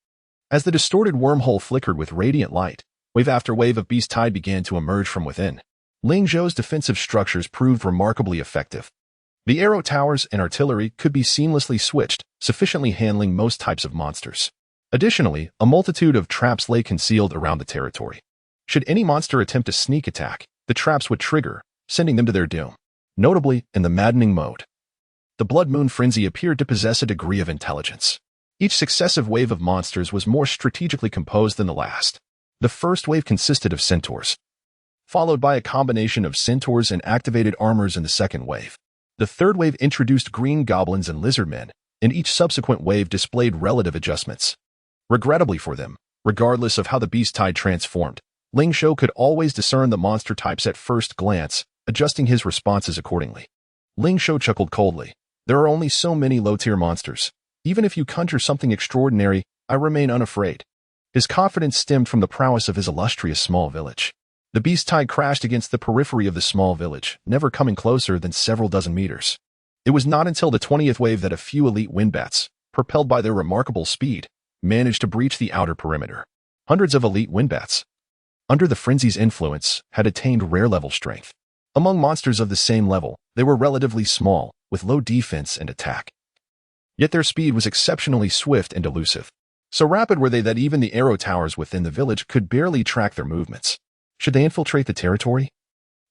As the distorted wormhole flickered with radiant light, wave after wave of Beast Tide began to emerge from within. Ling Zhou's defensive structures proved remarkably effective. The arrow towers and artillery could be seamlessly switched, sufficiently handling most types of monsters. Additionally, a multitude of traps lay concealed around the territory. Should any monster attempt a sneak attack, the traps would trigger, sending them to their doom. Notably, in the maddening mode, the Blood Moon Frenzy appeared to possess a degree of intelligence. Each successive wave of monsters was more strategically composed than the last. The first wave consisted of centaurs, followed by a combination of centaurs and activated armors in the second wave. The third wave introduced green goblins and lizardmen, and each subsequent wave displayed relative adjustments. Regrettably for them, regardless of how the Beast Tide transformed, Ling Zhou could always discern the monster types at first glance, adjusting his responses accordingly. Ling Zhou chuckled coldly. There are only so many low-tier monsters. Even if you conjure something extraordinary, I remain unafraid. His confidence stemmed from the prowess of his illustrious small village. The Beast Tide crashed against the periphery of the small village, never coming closer than several dozen meters. It was not until the 20th wave that a few elite windbats, propelled by their remarkable speed, managed to breach the outer perimeter. Hundreds of elite windbats, under the frenzy's influence, had attained rare-level strength. Among monsters of the same level, they were relatively small, with low defense and attack. Yet their speed was exceptionally swift and elusive. So rapid were they that even the arrow towers within the village could barely track their movements. Should they infiltrate the territory?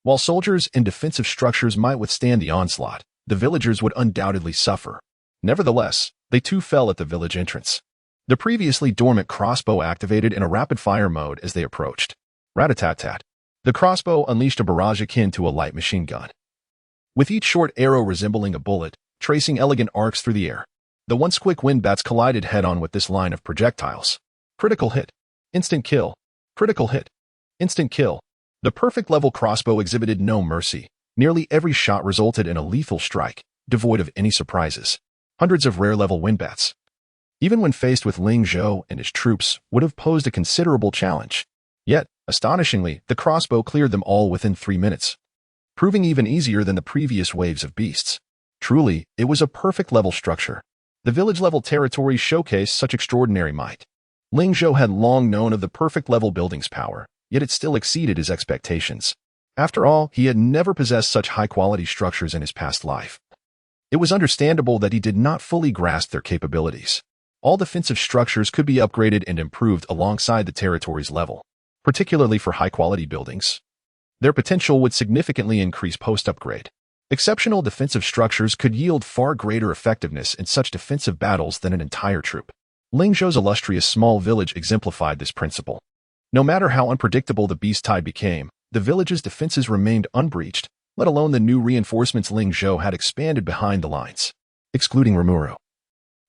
While soldiers and defensive structures might withstand the onslaught, the villagers would undoubtedly suffer. Nevertheless, they too fell at the village entrance. The previously dormant crossbow activated in a rapid-fire mode as they approached. Rat-a-tat-tat. The crossbow unleashed a barrage akin to a light machine gun, with each short arrow resembling a bullet, tracing elegant arcs through the air. The once quick windbats collided head-on with this line of projectiles. Critical hit. Instant kill. Critical hit. Instant kill. The perfect-level crossbow exhibited no mercy. Nearly every shot resulted in a lethal strike, devoid of any surprises. Hundreds of rare-level windbats, even when faced with Ling Zhou and his troops, would have posed a considerable challenge. Yet, astonishingly, the crossbow cleared them all within 3 minutes, proving even easier than the previous waves of beasts. Truly, it was a perfect-level structure. The village-level territory showcased such extraordinary might. Ling Zhou had long known of the perfect-level building's power, yet it still exceeded his expectations. After all, he had never possessed such high-quality structures in his past life. It was understandable that he did not fully grasp their capabilities. All defensive structures could be upgraded and improved alongside the territory's level, particularly for high-quality buildings. Their potential would significantly increase post-upgrade. Exceptional defensive structures could yield far greater effectiveness in such defensive battles than an entire troop. Ling Zhou's illustrious small village exemplified this principle. No matter how unpredictable the Beast Tide became, the village's defenses remained unbreached, let alone the new reinforcements Ling Zhou had expanded behind the lines, excluding Rimuru.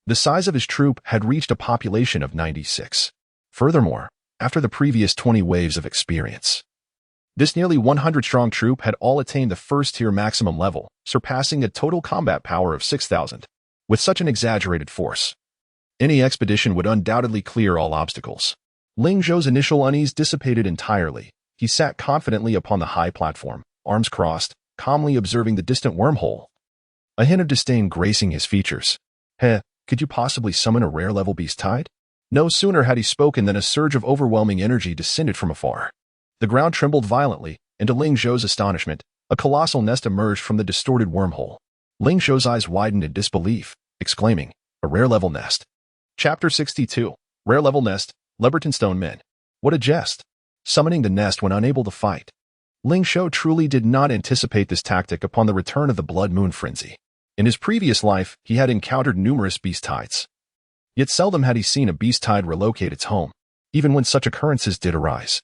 The size of his troop had reached a population of 96. Furthermore, after the previous 20 waves of experience, this nearly 100-strong troop had all attained the first-tier maximum level, surpassing a total combat power of 6,000. With such an exaggerated force, any expedition would undoubtedly clear all obstacles. Ling Zhou's initial unease dissipated entirely. He sat confidently upon the high platform, arms crossed, calmly observing the distant wormhole. A hint of disdain gracing his features. Could you possibly summon a rare-level beast tide? No sooner had he spoken than a surge of overwhelming energy descended from afar. The ground trembled violently, and to Ling Zhou's astonishment, a colossal nest emerged from the distorted wormhole. Ling Zhou's eyes widened in disbelief, exclaiming, "A rare-level nest." Chapter 62. Rare-level nest, Leberton Stone Men. What a jest! Summoning the nest when unable to fight. Ling Zhou truly did not anticipate this tactic upon the return of the Blood Moon Frenzy. In his previous life, he had encountered numerous beast tides. Yet seldom had he seen a beast tide relocate its home, even when such occurrences did arise.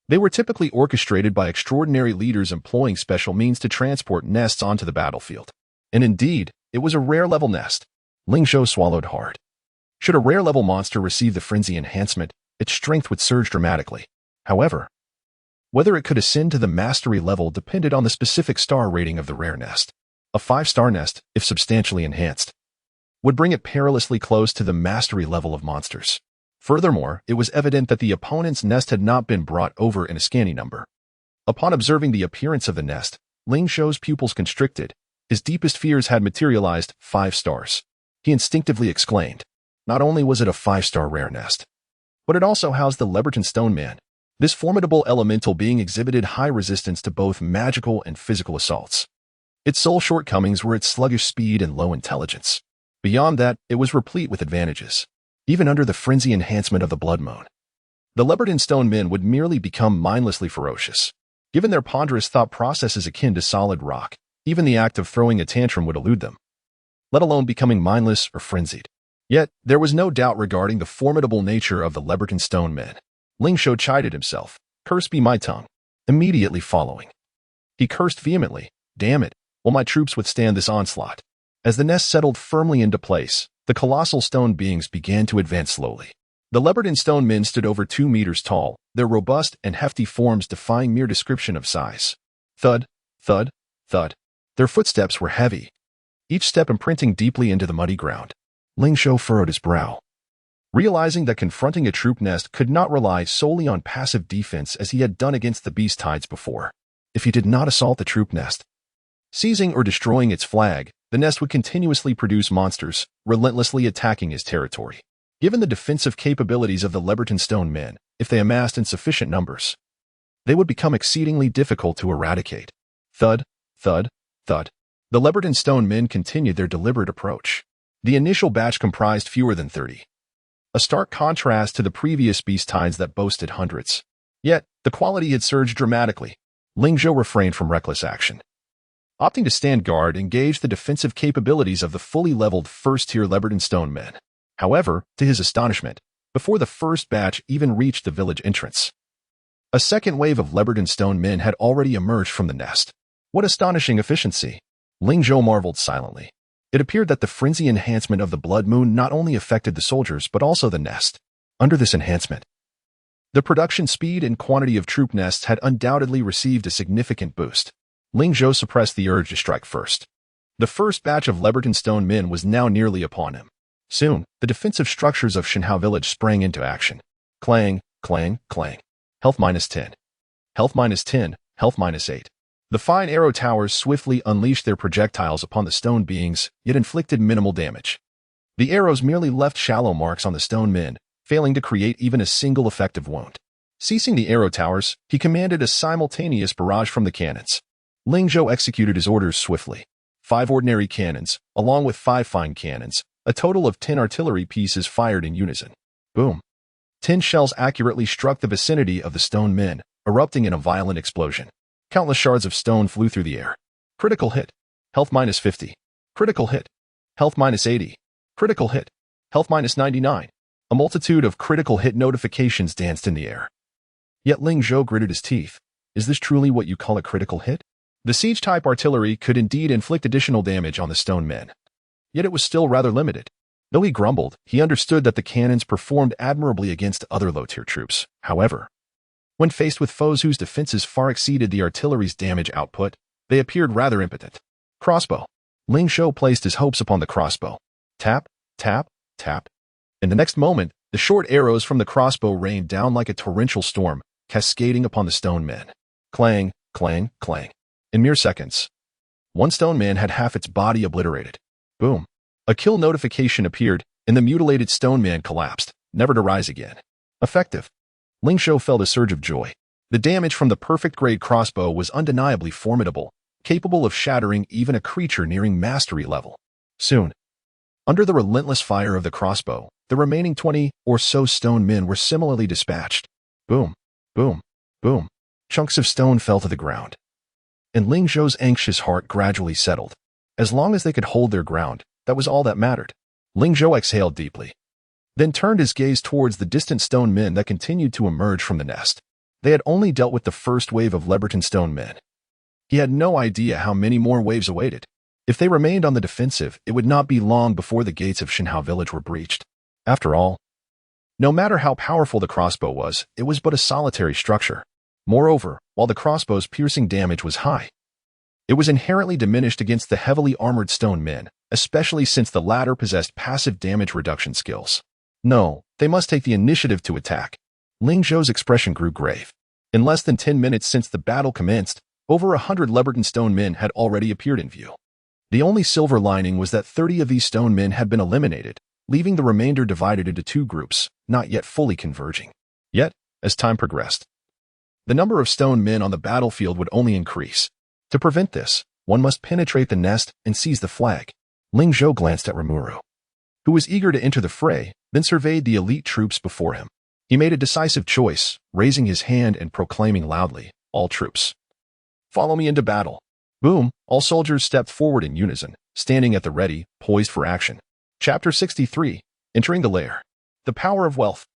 They were typically orchestrated by extraordinary leaders employing special means to transport nests onto the battlefield. And indeed, it was a rare-level nest. Ling Zhou swallowed hard. Should a rare-level monster receive the frenzy enhancement, its strength would surge dramatically. However, whether it could ascend to the mastery level depended on the specific star rating of the rare nest. A 5-star nest, if substantially enhanced, would bring it perilously close to the mastery level of monsters. Furthermore, it was evident that the opponent's nest had not been brought over in a scanty number. Upon observing the appearance of the nest, Ling Zhou's pupils constricted. His deepest fears had materialized. 5 stars. He instinctively exclaimed. Not only was it a 5-star rare nest, but it also housed the Leberton Stone Man. This formidable elemental being exhibited high resistance to both magical and physical assaults. Its sole shortcomings were its sluggish speed and low intelligence. Beyond that, it was replete with advantages. Even under the frenzy enhancement of the Blood Moon, the Leberton Stone Men would merely become mindlessly ferocious. Given their ponderous thought processes akin to solid rock, even the act of throwing a tantrum would elude them, let alone becoming mindless or frenzied. Yet, there was no doubt regarding the formidable nature of the Leberton Stone Men. Ling Zhou chided himself. "Cursed be my tongue." Immediately following, he cursed vehemently. "Damn it, will my troops withstand this onslaught?" As the nest settled firmly into place, the colossal stone beings began to advance slowly. The Leberton Stone Men stood over 2 meters tall, their robust and hefty forms defying mere description of size. Thud, thud, thud. Their footsteps were heavy, each step imprinting deeply into the muddy ground. Ling Zhou furrowed his brow, realizing that confronting a troop nest could not rely solely on passive defense as he had done against the beast tides before. If he did not assault the troop nest, seizing or destroying its flag, the nest would continuously produce monsters, relentlessly attacking his territory. Given the defensive capabilities of the Leberton Stone Men, if they amassed in sufficient numbers, they would become exceedingly difficult to eradicate. Thud, thud, thud. The Leberton Stone Men continued their deliberate approach. The initial batch comprised fewer than 30. A stark contrast to the previous beast tides that boasted hundreds. Yet, the quality had surged dramatically. Ling Zhou refrained from reckless action, opting to stand guard and gauge the defensive capabilities of the fully leveled first-tier Leberton Stone Men. However, to his astonishment, before the first batch even reached the village entrance, a second wave of Leberton Stone Men had already emerged from the nest. What astonishing efficiency! Ling Zhou marveled silently. It appeared that the frenzy enhancement of the Blood Moon not only affected the soldiers but also the nest. Under this enhancement, the production speed and quantity of troop nests had undoubtedly received a significant boost. Ling Zhou suppressed the urge to strike first. The first batch of Leberton Stone Men was now nearly upon him. Soon, the defensive structures of Shenhao Village sprang into action. Clang, clang, clang. Health -10. Health -10, health -8. The fine arrow towers swiftly unleashed their projectiles upon the stone beings, yet inflicted minimal damage. The arrows merely left shallow marks on the stone men, failing to create even a single effective wound. Ceasing the arrow towers, he commanded a simultaneous barrage from the cannons. Ling Zhou executed his orders swiftly. 5 ordinary cannons, along with 5 fine cannons, a total of 10 artillery pieces fired in unison. Boom. 10 shells accurately struck the vicinity of the stone men, erupting in a violent explosion. Countless shards of stone flew through the air. Critical hit. Health -50. Critical hit. Health -80. Critical hit. Health -99. A multitude of critical hit notifications danced in the air. Yet Ling Zhou gritted his teeth. Is this truly what you call a critical hit? The siege-type artillery could indeed inflict additional damage on the stone men. Yet it was still rather limited. Though he grumbled, he understood that the cannons performed admirably against other low-tier troops. However, when faced with foes whose defenses far exceeded the artillery's damage output, they appeared rather impotent. Crossbow. Ling Zhou placed his hopes upon the crossbow. Tap, tap, tap. In the next moment, the short arrows from the crossbow rained down like a torrential storm, cascading upon the stone men. Clang, clang, clang. In mere seconds, one stone man had half its body obliterated. Boom. A kill notification appeared, and the mutilated stone man collapsed, never to rise again. Effective. Ling Zhou felt a surge of joy. The damage from the perfect-grade crossbow was undeniably formidable, capable of shattering even a creature nearing mastery level. Soon, under the relentless fire of the crossbow, the remaining 20 or so stone men were similarly dispatched. Boom, boom, boom. Chunks of stone fell to the ground. And Ling Zhou's anxious heart gradually settled. As long as they could hold their ground, that was all that mattered. Ling Zhou exhaled deeply, then turned his gaze towards the distant stone men that continued to emerge from the nest. They had only dealt with the first wave of Leberton stone men. He had no idea how many more waves awaited. If they remained on the defensive, it would not be long before the gates of Shinhao village were breached. After all, no matter how powerful the crossbow was, it was but a solitary structure. Moreover, while the crossbow's piercing damage was high, it was inherently diminished against the heavily armored stone men, especially since the latter possessed passive damage reduction skills. No, they must take the initiative to attack. Ling Zhou's expression grew grave. In less than 10 minutes since the battle commenced, over 100 Leberton stone men had already appeared in view. The only silver lining was that 30 of these stone men had been eliminated, leaving the remainder divided into two groups, not yet fully converging. Yet, as time progressed, the number of stone men on the battlefield would only increase. To prevent this, one must penetrate the nest and seize the flag. Ling Zhou glanced at Rimuru, who was eager to enter the fray, then surveyed the elite troops before him. He made a decisive choice, raising his hand and proclaiming loudly, "All troops, follow me into battle." Boom, all soldiers stepped forward in unison, standing at the ready, poised for action. Chapter 63, Entering the Lair. The Power of Wealth.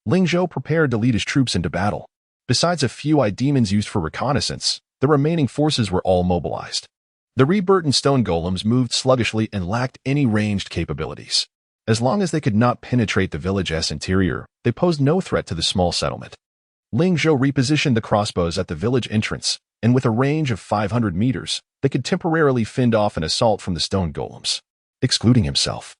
Ling Zhou prepared to lead his troops into battle. Besides a few demons used for reconnaissance, the remaining forces were all mobilized. The reborn stone golems moved sluggishly and lacked any ranged capabilities. As long as they could not penetrate the village's interior, they posed no threat to the small settlement. Ling Zhou repositioned the crossbows at the village entrance, and with a range of 500 meters, they could temporarily fend off an assault from the stone golems. Excluding himself,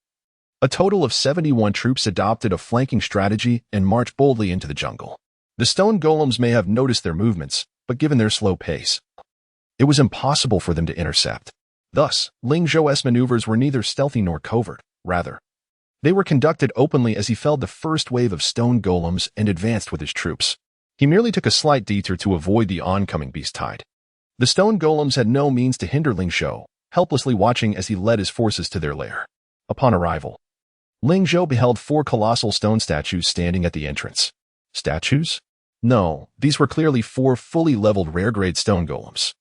a total of 71 troops adopted a flanking strategy and marched boldly into the jungle. The stone golems may have noticed their movements, but given their slow pace, it was impossible for them to intercept. Thus, Ling Zhou's maneuvers were neither stealthy nor covert. Rather, they were conducted openly as he felled the first wave of stone golems and advanced with his troops. He merely took a slight detour to avoid the oncoming beast tide. The stone golems had no means to hinder Ling Zhou, helplessly watching as he led his forces to their lair. Upon arrival, Ling Zhou beheld 4 colossal stone statues standing at the entrance. Statues? No, these were clearly 4 fully leveled rare-grade stone golems.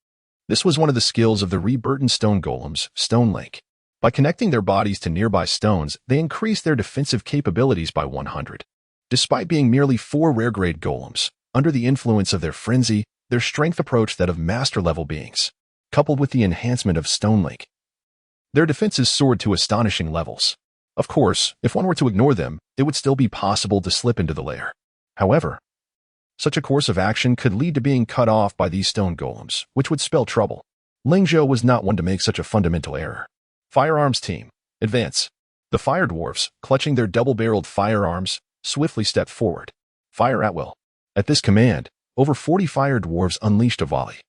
This was one of the skills of the reborn stone golems, Stone Link. By connecting their bodies to nearby stones, they increased their defensive capabilities by 100. Despite being merely 4 rare-grade golems, under the influence of their frenzy, their strength approached that of master-level beings. Coupled with the enhancement of Stone Link, their defenses soared to astonishing levels. Of course, if one were to ignore them, it would still be possible to slip into the lair. However, such a course of action could lead to being cut off by these stone golems, which would spell trouble. Ling Zhou was not one to make such a fundamental error. Firearms team, advance. The fire dwarfs, clutching their double-barreled firearms, swiftly stepped forward. Fire at will. At this command, over 40 fire dwarves unleashed a volley.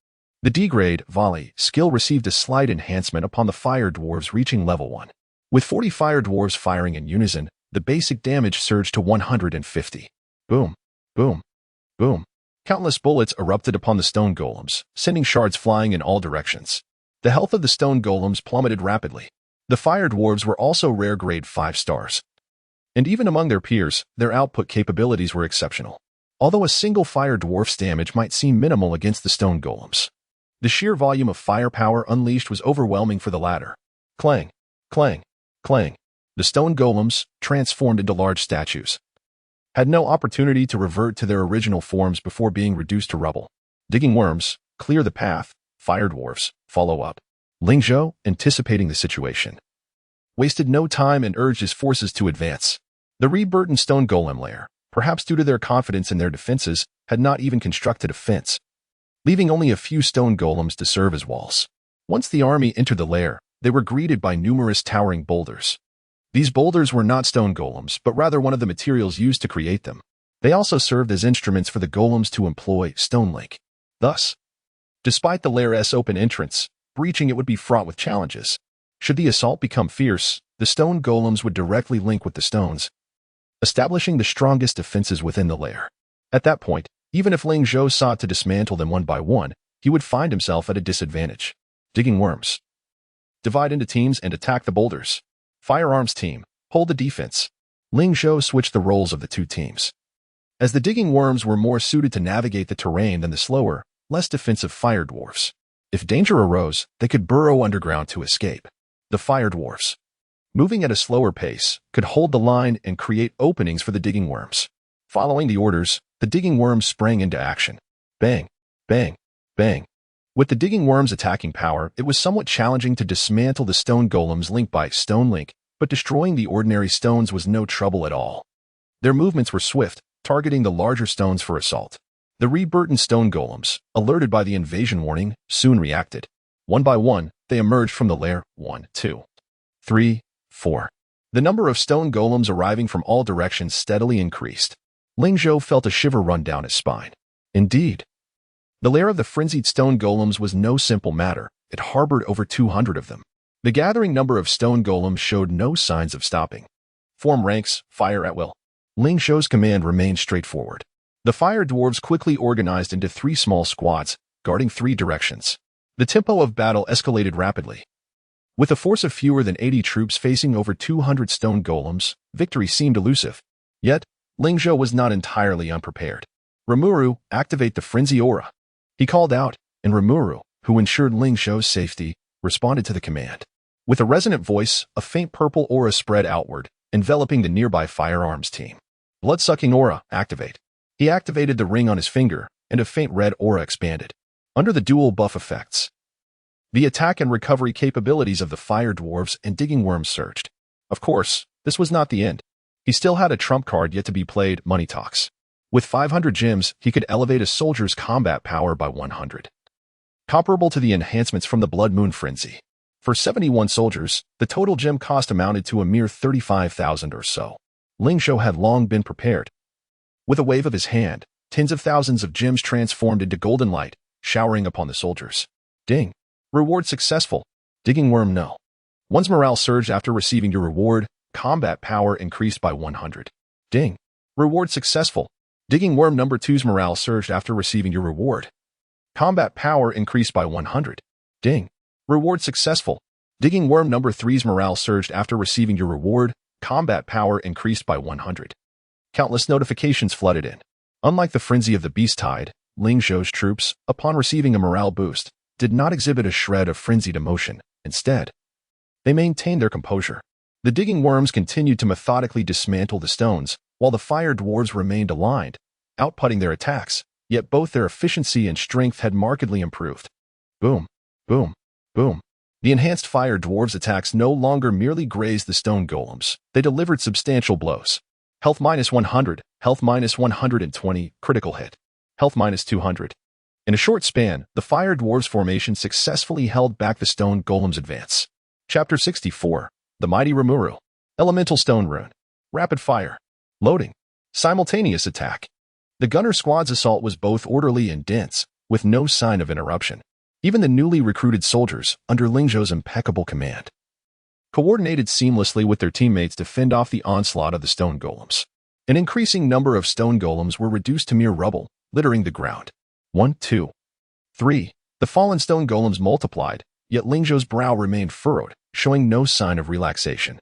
The D-grade volley skill received a slight enhancement upon the fire dwarves reaching level 1. With 40 fire dwarves firing in unison, the basic damage surged to 150. Boom, boom, boom. Countless bullets erupted upon the stone golems, sending shards flying in all directions. The health of the stone golems plummeted rapidly. The fire dwarves were also rare grade 5 stars. And even among their peers, their output capabilities were exceptional. Although a single fire dwarf's damage might seem minimal against the stone golems, the sheer volume of firepower unleashed was overwhelming for the latter. Clang, clang, clang. The stone golems, transformed into large statues, had no opportunity to revert to their original forms before being reduced to rubble. Digging worms, clear the path, fire dwarves, follow up. Ling Zhou, anticipating the situation, wasted no time and urged his forces to advance. The reborn stone golem lair, perhaps due to their confidence in their defenses, had not even constructed a fence, leaving only a few stone golems to serve as walls. Once the army entered the lair, they were greeted by numerous towering boulders. These boulders were not stone golems, but rather one of the materials used to create them. They also served as instruments for the golems to employ stone link. Thus, despite the lair's open entrance, breaching it would be fraught with challenges. Should the assault become fierce, the stone golems would directly link with the stones, establishing the strongest defenses within the lair. At that point, even if Ling Zhou sought to dismantle them one by one, he would find himself at a disadvantage. Digging worms. Divide into teams and attack the boulders. Firearms team, hold the defense. Ling Zhou switched the roles of the two teams, as the digging worms were more suited to navigate the terrain than the slower, less defensive fire dwarfs. If danger arose, they could burrow underground to escape. The fire dwarfs, moving at a slower pace, could hold the line and create openings for the digging worms. Following the orders, the digging worms sprang into action. Bang, bang, bang. With the digging worms' attacking power, it was somewhat challenging to dismantle the stone golems linked by stone link, but destroying the ordinary stones was no trouble at all. Their movements were swift, targeting the larger stones for assault. The reborn stone golems, alerted by the invasion warning, soon reacted. One by one, they emerged from the lair. 1, 2, 3, 4. The number of stone golems arriving from all directions steadily increased. Ling Zhou felt a shiver run down his spine. Indeed, the lair of the frenzied stone golems was no simple matter. It harbored over 200 of them. The gathering number of stone golems showed no signs of stopping. Form ranks, fire at will. Ling Zhou's command remained straightforward. The fire dwarves quickly organized into 3 small squads, guarding 3 directions. The tempo of battle escalated rapidly. With a force of fewer than 80 troops facing over 200 stone golems, victory seemed elusive. Yet, Ling Zhou was not entirely unprepared. Rimuru, activate the frenzy aura. He called out, and Rimuru, who ensured Ling Zhou's safety, responded to the command. With a resonant voice, a faint purple aura spread outward, enveloping the nearby firearms team. Blood-sucking aura, activate. He activated the ring on his finger, and a faint red aura expanded. Under the dual buff effects, the attack and recovery capabilities of the fire dwarves and digging worms surged. Of course, this was not the end. He still had a trump card yet to be played, Money Talks. With 500 gems, he could elevate a soldier's combat power by 100. Comparable to the enhancements from the Blood Moon Frenzy. For 71 soldiers, the total gem cost amounted to a mere 35,000 or so. Ling Zhou had long been prepared. With a wave of his hand, tens of thousands of gems transformed into golden light, showering upon the soldiers. Ding. Reward successful. Digging worm no. One's morale surged after receiving your reward. Combat power increased by 100. Ding. Reward successful. Digging worm number 2's morale surged after receiving your reward. Combat power increased by 100. Ding. Reward successful. Digging worm number 3's morale surged after receiving your reward. Combat power increased by 100. Countless notifications flooded in. Unlike the frenzy of the beast tide, Ling Zhou's troops, upon receiving a morale boost, did not exhibit a shred of frenzied emotion. Instead, they maintained their composure. The digging worms continued to methodically dismantle the stones, while the fire dwarves remained aligned, outputting their attacks, yet both their efficiency and strength had markedly improved. Boom, boom, boom. The enhanced fire dwarves' attacks no longer merely grazed the stone golems. They delivered substantial blows. Health minus 100, health minus 120, critical hit. Health minus 200. In a short span, the fire dwarves' formation successfully held back the stone golems' advance. Chapter 64. The Mighty Rimuru. Elemental Stone Rune. Rapid Fire. Loading. Simultaneous Attack. The gunner squad's assault was both orderly and dense, with no sign of interruption. Even the newly recruited soldiers, under Ling Zhou's impeccable command, coordinated seamlessly with their teammates to fend off the onslaught of the stone golems. An increasing number of stone golems were reduced to mere rubble, littering the ground. 1, 2, 3. The fallen stone golems multiplied, yet Ling Zhou's brow remained furrowed, showing no sign of relaxation.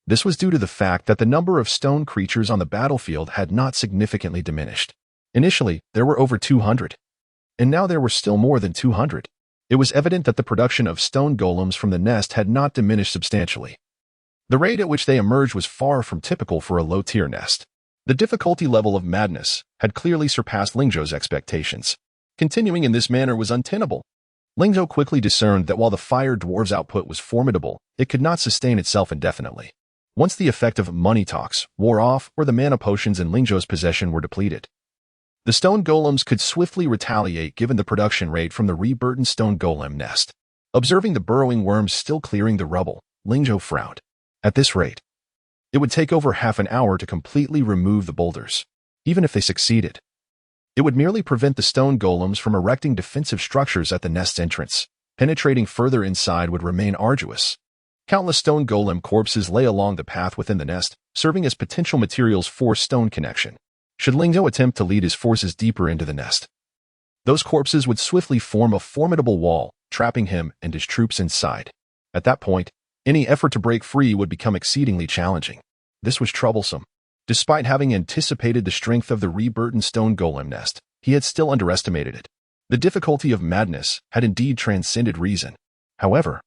This was due to the fact that the number of stone creatures on the battlefield had not significantly diminished. Initially, there were over 200, and now there were still more than 200. It was evident that the production of stone golems from the nest had not diminished substantially. The rate at which they emerged was far from typical for a low-tier nest. The difficulty level of madness had clearly surpassed Ling Zhou's expectations. Continuing in this manner was untenable. Ling Zhou quickly discerned that while the fire dwarf's output was formidable, it could not sustain itself indefinitely. Once the effect of money talks wore off or the mana potions in Ling Zhou's possession were depleted, the stone golems could swiftly retaliate given the production rate from the reborn stone golem nest. Observing the burrowing worms still clearing the rubble, Ling Zhou frowned. At this rate, it would take over half an hour to completely remove the boulders. Even if they succeeded, it would merely prevent the stone golems from erecting defensive structures at the nest's entrance. Penetrating further inside would remain arduous. Countless stone golem corpses lay along the path within the nest, serving as potential materials for stone connection. Should Ling Zhou attempt to lead his forces deeper into the nest, those corpses would swiftly form a formidable wall, trapping him and his troops inside. At that point, any effort to break free would become exceedingly challenging. This was troublesome. Despite having anticipated the strength of the reborn stone golem nest, he had still underestimated it. The difficulty of madness had indeed transcended reason. However,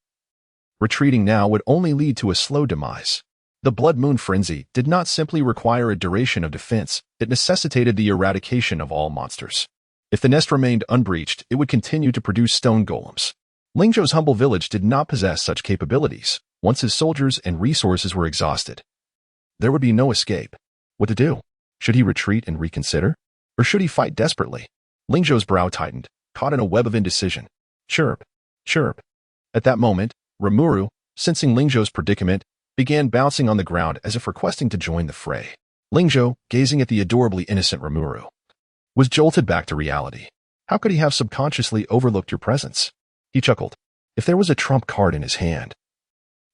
retreating now would only lead to a slow demise. The blood moon frenzy did not simply require a duration of defense, it necessitated the eradication of all monsters. If the nest remained unbreached, it would continue to produce stone golems. Ling Zhou's humble village did not possess such capabilities. Once his soldiers and resources were exhausted, there would be no escape. What to do? Should he retreat and reconsider? Or should he fight desperately? Ling Zhou's brow tightened, caught in a web of indecision. Chirp, chirp. At that moment, Rimuru, sensing Ling Zhou's predicament, began bouncing on the ground as if requesting to join the fray. Ling Zhou, gazing at the adorably innocent Rimuru, was jolted back to reality. How could he have subconsciously overlooked your presence? He chuckled. If there was a trump card in his hand,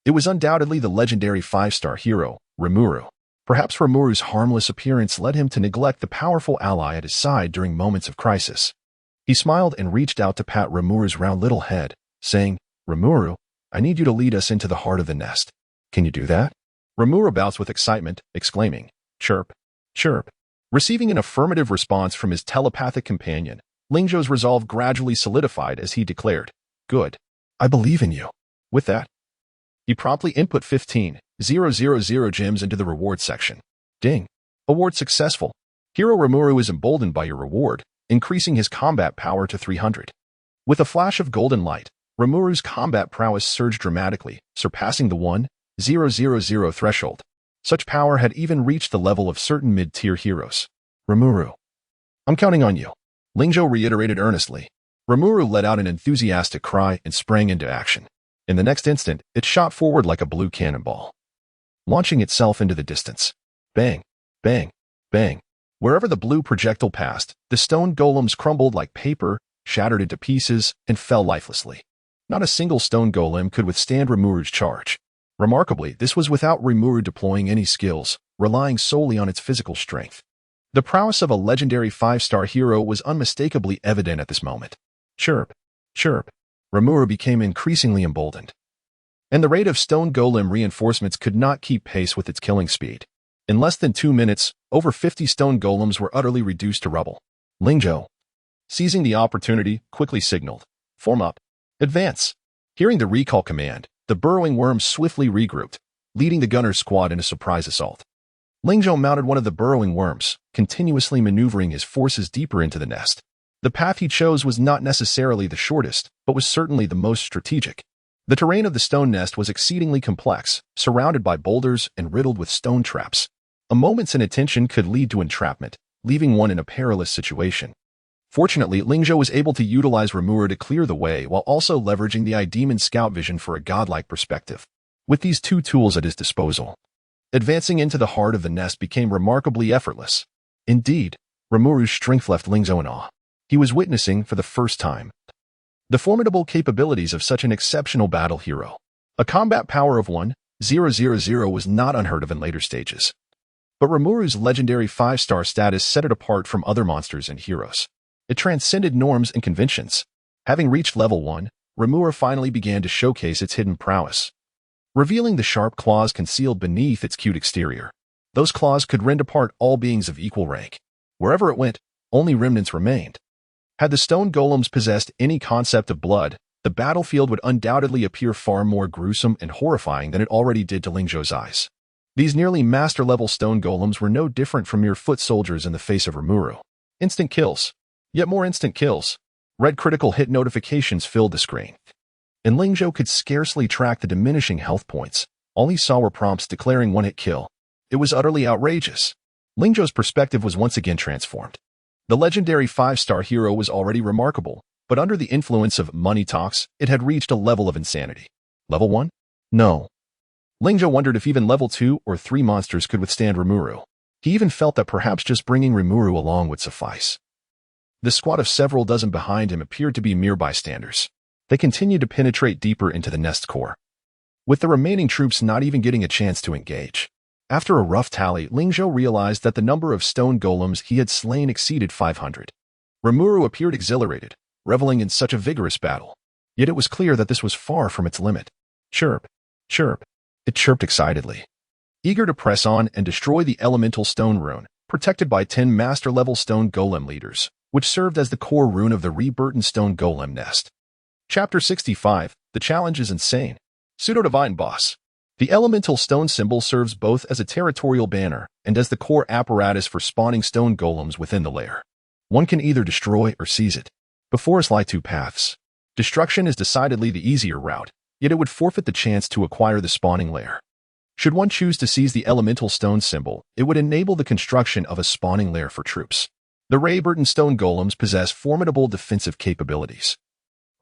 it was undoubtedly the legendary 5-star hero, Rimuru. Perhaps Rimuru's harmless appearance led him to neglect the powerful ally at his side during moments of crisis. He smiled and reached out to pat Rimuru's round little head, saying, Rimuru, I need you to lead us into the heart of the nest. Can you do that? Rimuru bounced with excitement, exclaiming, chirp, chirp. Receiving an affirmative response from his telepathic companion, Ling Zhou's resolve gradually solidified as he declared, Good. I believe in you. With that, he promptly input 15,000 gems into the reward section. Ding. Award successful. Hero Rimuru is emboldened by your reward, increasing his combat power to 300. With a flash of golden light, Rimuru's combat prowess surged dramatically, surpassing the 1,000 threshold. Such power had even reached the level of certain mid-tier heroes. Rimuru. I'm counting on you. Ling Zhou reiterated earnestly. Rimuru let out an enthusiastic cry and sprang into action. In the next instant, it shot forward like a blue cannonball, launching itself into the distance. Bang, bang, bang. Wherever the blue projectile passed, the stone golems crumbled like paper, shattered into pieces, and fell lifelessly. Not a single stone golem could withstand Rimuru's charge. Remarkably, this was without Rimuru deploying any skills, relying solely on its physical strength. The prowess of a legendary 5-star hero was unmistakably evident at this moment. Chirp, chirp. Rimuru became increasingly emboldened, and the rate of stone golem reinforcements could not keep pace with its killing speed. In less than 2 minutes, over 50 stone golems were utterly reduced to rubble. Ling Zhou, seizing the opportunity, quickly signaled, Form up. Advance. Hearing the recall command, the burrowing worms swiftly regrouped, leading the gunner squad in a surprise assault. Ling Zhou mounted one of the burrowing worms, continuously maneuvering his forces deeper into the nest. The path he chose was not necessarily the shortest, but was certainly the most strategic. The terrain of the stone nest was exceedingly complex, surrounded by boulders and riddled with stone traps. A moment's inattention could lead to entrapment, leaving one in a perilous situation. Fortunately, Ling Zhou was able to utilize Rimuru to clear the way while also leveraging the Demon Scout vision for a godlike perspective. With these two tools at his disposal, advancing into the heart of the nest became remarkably effortless. Indeed, Rimuru's strength left Ling Zhou in awe. He was witnessing, for the first time, the formidable capabilities of such an exceptional battle hero. A combat power of 1,000 was not unheard of in later stages. But Rimuru's legendary 5-star status set it apart from other monsters and heroes. It transcended norms and conventions. Having reached level 1, Rimuru finally began to showcase its hidden prowess, revealing the sharp claws concealed beneath its cute exterior. Those claws could rend apart all beings of equal rank. Wherever it went, only remnants remained. Had the stone golems possessed any concept of blood, the battlefield would undoubtedly appear far more gruesome and horrifying than it already did to Ling Zhou's eyes. These nearly master-level stone golems were no different from mere foot soldiers in the face of Rimuru. Instant kills. Yet more instant kills. Red critical hit notifications filled the screen, and Ling Zhou could scarcely track the diminishing health points. All he saw were prompts declaring one-hit kill. It was utterly outrageous. Ling Zhou's perspective was once again transformed. The legendary 5-star hero was already remarkable, but under the influence of money talks, it had reached a level of insanity. Level 1? No. Ling Zhou wondered if even level 2 or 3 monsters could withstand Rimuru. He even felt that perhaps just bringing Rimuru along would suffice. The squad of several dozen behind him appeared to be mere bystanders. They continued to penetrate deeper into the nest core, with the remaining troops not even getting a chance to engage. After a rough tally, Ling Zhou realized that the number of stone golems he had slain exceeded 500. Rimuru appeared exhilarated, reveling in such a vigorous battle. Yet it was clear that this was far from its limit. Chirp, chirp, it chirped excitedly, eager to press on and destroy the elemental stone rune, protected by 10 master-level stone golem leaders, which served as the core rune of the reborn stone golem nest. Chapter 65, The Challenge is Insane. Pseudo-Divine Boss. The elemental stone symbol serves both as a territorial banner and as the core apparatus for spawning stone golems within the lair. One can either destroy or seize it. Before us lie 2 paths. Destruction is decidedly the easier route, yet it would forfeit the chance to acquire the spawning lair. Should one choose to seize the elemental stone symbol, it would enable the construction of a spawning lair for troops. The reborn stone golems possess formidable defensive capabilities,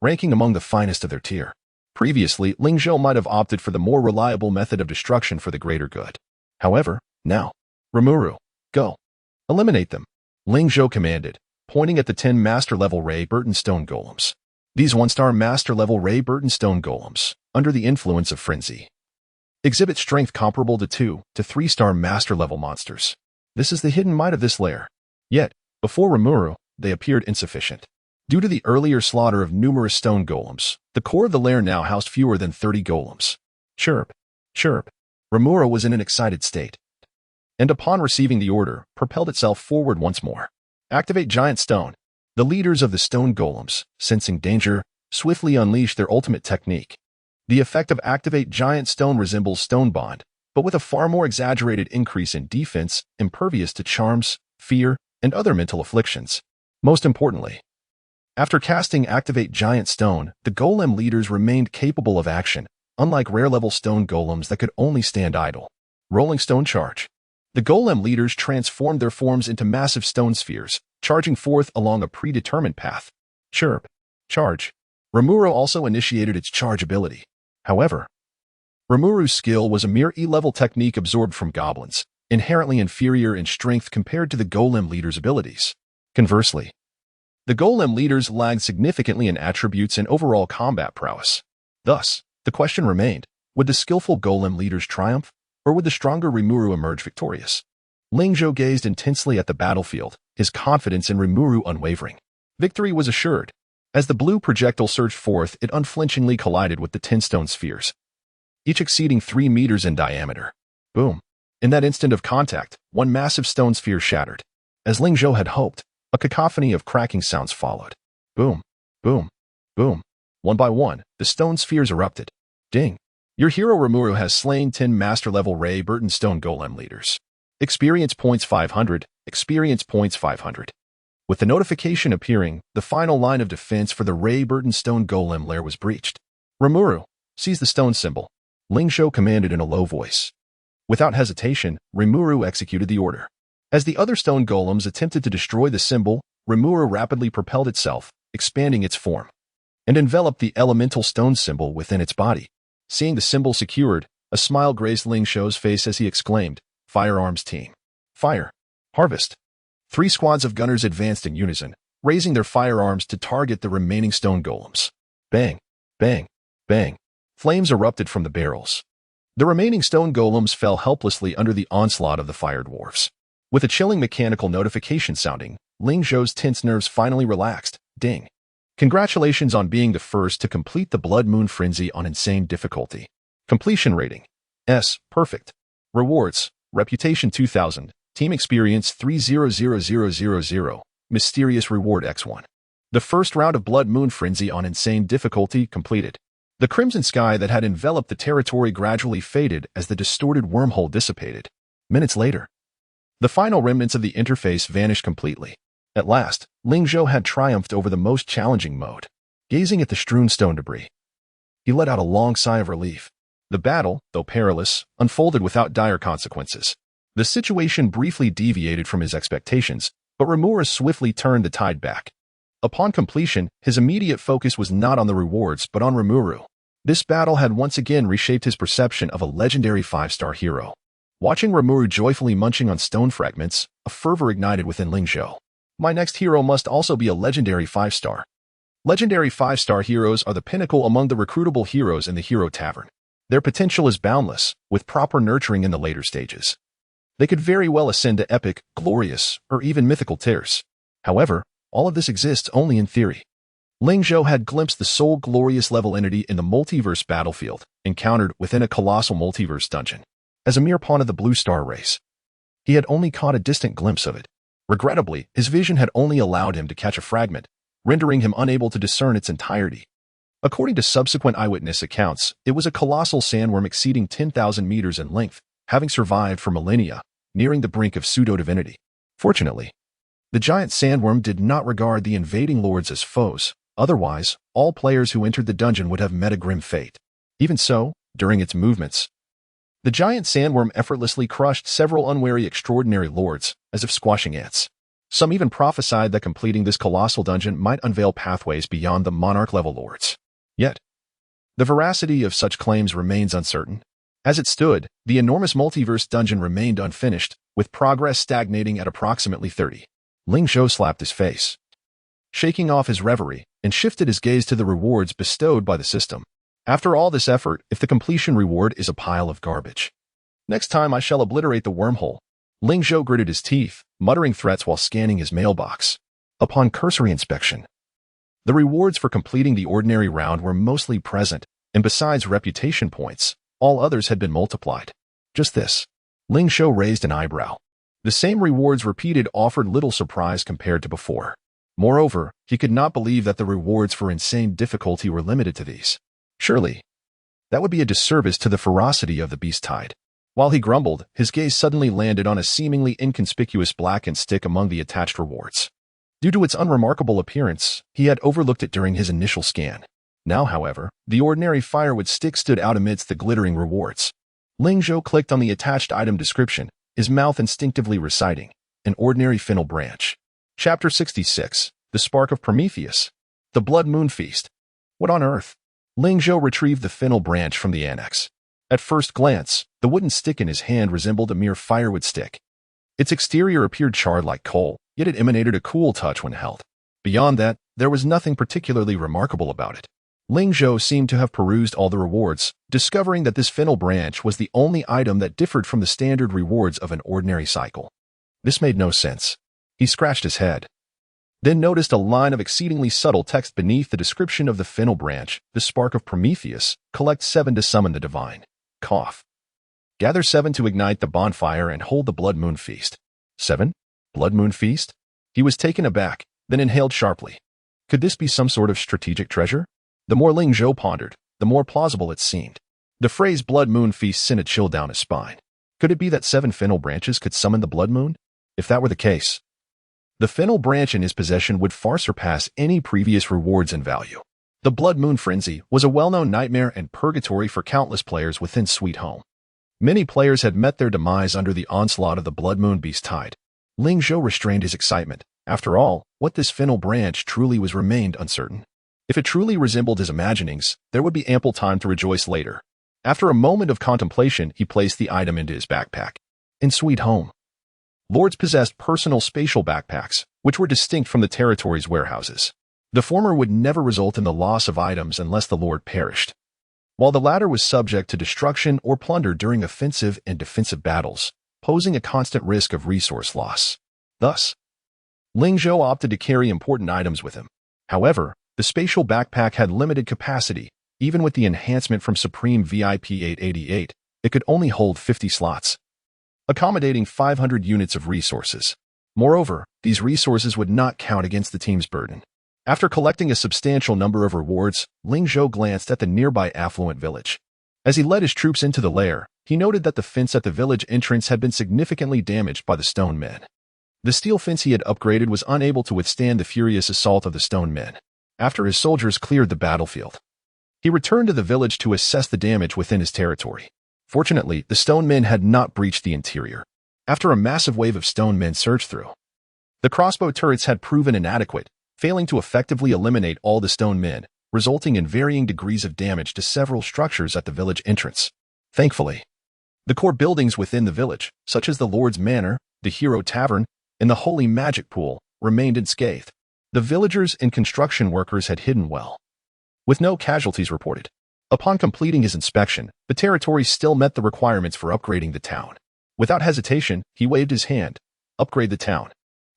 ranking among the finest of their tier. Previously, Ling Zhou might have opted for the more reliable method of destruction for the greater good. However, now, Rimuru, go. Eliminate them, Ling Zhou commanded, pointing at the 10 master-level reborn stone golems. These 1-star master-level reborn stone golems, under the influence of frenzy, exhibit strength comparable to 2 to 3-star master-level monsters. This is the hidden might of this lair. Yet, before Rimuru, they appeared insufficient. Due to the earlier slaughter of numerous stone golems, the core of the lair now housed fewer than 30 golems. Chirp, chirp. Rimuru was in an excited state, and upon receiving the order, propelled itself forward once more. Activate Giant Stone. The leaders of the stone golems, sensing danger, swiftly unleashed their ultimate technique. The effect of Activate Giant Stone resembles Stone Bond, but with a far more exaggerated increase in defense, impervious to charms, fear, and other mental afflictions. Most importantly, after casting Activate Giant Stone, the golem leaders remained capable of action, unlike rare-level stone golems that could only stand idle. Rolling Stone Charge. The golem leaders transformed their forms into massive stone spheres, charging forth along a predetermined path. Chirp. Charge. Rimuru also initiated its charge ability. However, Rimuru's skill was a mere E-level technique absorbed from goblins, inherently inferior in strength compared to the golem leaders' abilities. Conversely, the golem leaders lagged significantly in attributes and overall combat prowess. Thus, the question remained, would the skillful golem leaders triumph, or would the stronger Rimuru emerge victorious? Ling Zhou gazed intensely at the battlefield, his confidence in Rimuru unwavering. Victory was assured. As the blue projectile surged forth, it unflinchingly collided with the 10 stone spheres, each exceeding 3 meters in diameter. Boom. In that instant of contact, one massive stone sphere shattered. As Ling Zhou had hoped, a cacophony of cracking sounds followed. Boom, boom, boom. One by one, the stone spheres erupted. Ding. Your hero Rimuru has slain 10 master-level reborn stone golem leaders. Experience points 500, experience points 500. With the notification appearing, the final line of defense for the reborn stone golem lair was breached. Rimuru, seize the stone symbol, Ling Zhou commanded in a low voice. Without hesitation, Rimuru executed the order. As the other stone golems attempted to destroy the symbol, Rimuru rapidly propelled itself, expanding its form, and enveloped the elemental stone symbol within its body. Seeing the symbol secured, a smile graced Ling Zhou's face as he exclaimed, "Firearms team. Fire. Harvest." 3 squads of gunners advanced in unison, raising their firearms to target the remaining stone golems. Bang, bang, bang. Flames erupted from the barrels. The remaining stone golems fell helplessly under the onslaught of the fire dwarfs. With a chilling mechanical notification sounding, Ling Zhou's tense nerves finally relaxed. Ding. Congratulations on being the first to complete the Blood Moon Frenzy on insane difficulty. Completion rating S. Perfect. Rewards: Reputation 2000, Team Experience 300000, Mysterious Reward X1. The first round of Blood Moon Frenzy on insane difficulty completed. The crimson sky that had enveloped the territory gradually faded as the distorted wormhole dissipated. Minutes later, the final remnants of the interface vanished completely. At last, Ling Zhou had triumphed over the most challenging mode. Gazing at the strewn stone debris, he let out a long sigh of relief. The battle, though perilous, unfolded without dire consequences. The situation briefly deviated from his expectations, but Rimuru swiftly turned the tide back. Upon completion, his immediate focus was not on the rewards but on Rimuru. This battle had once again reshaped his perception of a legendary 5-star hero. Watching Rimuru joyfully munching on stone fragments, a fervor ignited within Ling Zhou. My next hero must also be a legendary 5-star. Legendary 5-star heroes are the pinnacle among the recruitable heroes in the Hero Tavern. Their potential is boundless, with proper nurturing in the later stages. They could very well ascend to epic, glorious, or even mythical tiers. However, all of this exists only in theory. Ling Zhou had glimpsed the sole glorious level entity in the multiverse battlefield, encountered within a colossal multiverse dungeon. As a mere pawn of the Blue Star race, he had only caught a distant glimpse of it. Regrettably, his vision had only allowed him to catch a fragment, rendering him unable to discern its entirety. According to subsequent eyewitness accounts, it was a colossal sandworm exceeding 10,000 meters in length, having survived for millennia, nearing the brink of pseudo-divinity. Fortunately, the giant sandworm did not regard the invading lords as foes. Otherwise, all players who entered the dungeon would have met a grim fate. Even so, during its movements, the giant sandworm effortlessly crushed several unwary extraordinary lords, as if squashing ants. Some even prophesied that completing this colossal dungeon might unveil pathways beyond the monarch-level lords. Yet, the veracity of such claims remains uncertain. As it stood, the enormous multiverse dungeon remained unfinished, with progress stagnating at approximately 30. Ling Zhou slapped his face, shaking off his reverie, and shifted his gaze to the rewards bestowed by the system. After all this effort, if the completion reward is a pile of garbage, next time I shall obliterate the wormhole. Ling Zhou gritted his teeth, muttering threats while scanning his mailbox. Upon cursory inspection, the rewards for completing the ordinary round were mostly present, and besides reputation points, all others had been multiplied. Just this. Ling Zhou raised an eyebrow. The same rewards repeated offered little surprise compared to before. Moreover, he could not believe that the rewards for insane difficulty were limited to these. Surely, that would be a disservice to the ferocity of the beast tide. While he grumbled, his gaze suddenly landed on a seemingly inconspicuous blackened stick among the attached rewards. Due to its unremarkable appearance, he had overlooked it during his initial scan. Now, however, the ordinary firewood stick stood out amidst the glittering rewards. Ling Zhou clicked on the attached item description, his mouth instinctively reciting, an ordinary fennel branch. Chapter 66, The Spark of Prometheus. The Blood Moon Feast. What on earth? Ling Zhou retrieved the fennel branch from the annex. At first glance, the wooden stick in his hand resembled a mere firewood stick. Its exterior appeared charred like coal, yet it emanated a cool touch when held. Beyond that, there was nothing particularly remarkable about it. Ling Zhou seemed to have perused all the rewards, discovering that this fennel branch was the only item that differed from the standard rewards of an ordinary cycle. This made no sense. He scratched his head, then noticed a line of exceedingly subtle text beneath the description of the fennel branch. The spark of Prometheus. Collect 7 to summon the divine. Cough. Gather 7 to ignite the bonfire and hold the Blood Moon Feast. 7? Blood Moon Feast? He was taken aback, then inhaled sharply. Could this be some sort of strategic treasure? The more Ling Zhou pondered, the more plausible it seemed. The phrase Blood Moon Feast sent a chill down his spine. Could it be that 7 fennel branches could summon the Blood Moon? If that were the case, the fennel branch in his possession would far surpass any previous rewards in value. The Blood Moon Frenzy was a well-known nightmare and purgatory for countless players within Sweet Home. Many players had met their demise under the onslaught of the Blood Moon Beast Tide. Ling Zhou restrained his excitement. After all, what this fennel branch truly was remained uncertain. If it truly resembled his imaginings, there would be ample time to rejoice later. After a moment of contemplation, he placed the item into his backpack. In Sweet Home, lords possessed personal spatial backpacks, which were distinct from the territory's warehouses. The former would never result in the loss of items unless the lord perished, while the latter was subject to destruction or plunder during offensive and defensive battles, posing a constant risk of resource loss. Thus, Ling Zhou opted to carry important items with him. However, the spatial backpack had limited capacity. Even with the enhancement from Supreme VIP 888, it could only hold 50 slots, accommodating 500 units of resources. Moreover, these resources would not count against the team's burden. After collecting a substantial number of rewards, Ling Zhou glanced at the nearby affluent village. As he led his troops into the lair, he noted that the fence at the village entrance had been significantly damaged by the stone men. The steel fence he had upgraded was unable to withstand the furious assault of the stone men. After his soldiers cleared the battlefield, he returned to the village to assess the damage within his territory. Fortunately, the stone men had not breached the interior. After a massive wave of stone men surged through, the crossbow turrets had proven inadequate, failing to effectively eliminate all the stone men, resulting in varying degrees of damage to several structures at the village entrance. Thankfully, the core buildings within the village, such as the Lord's Manor, the Hero Tavern, and the Holy Magic Pool, remained unscathed. The villagers and construction workers had hidden well, with no casualties reported. Upon completing his inspection, the territory still met the requirements for upgrading the town. Without hesitation, he waved his hand. Upgrade the town.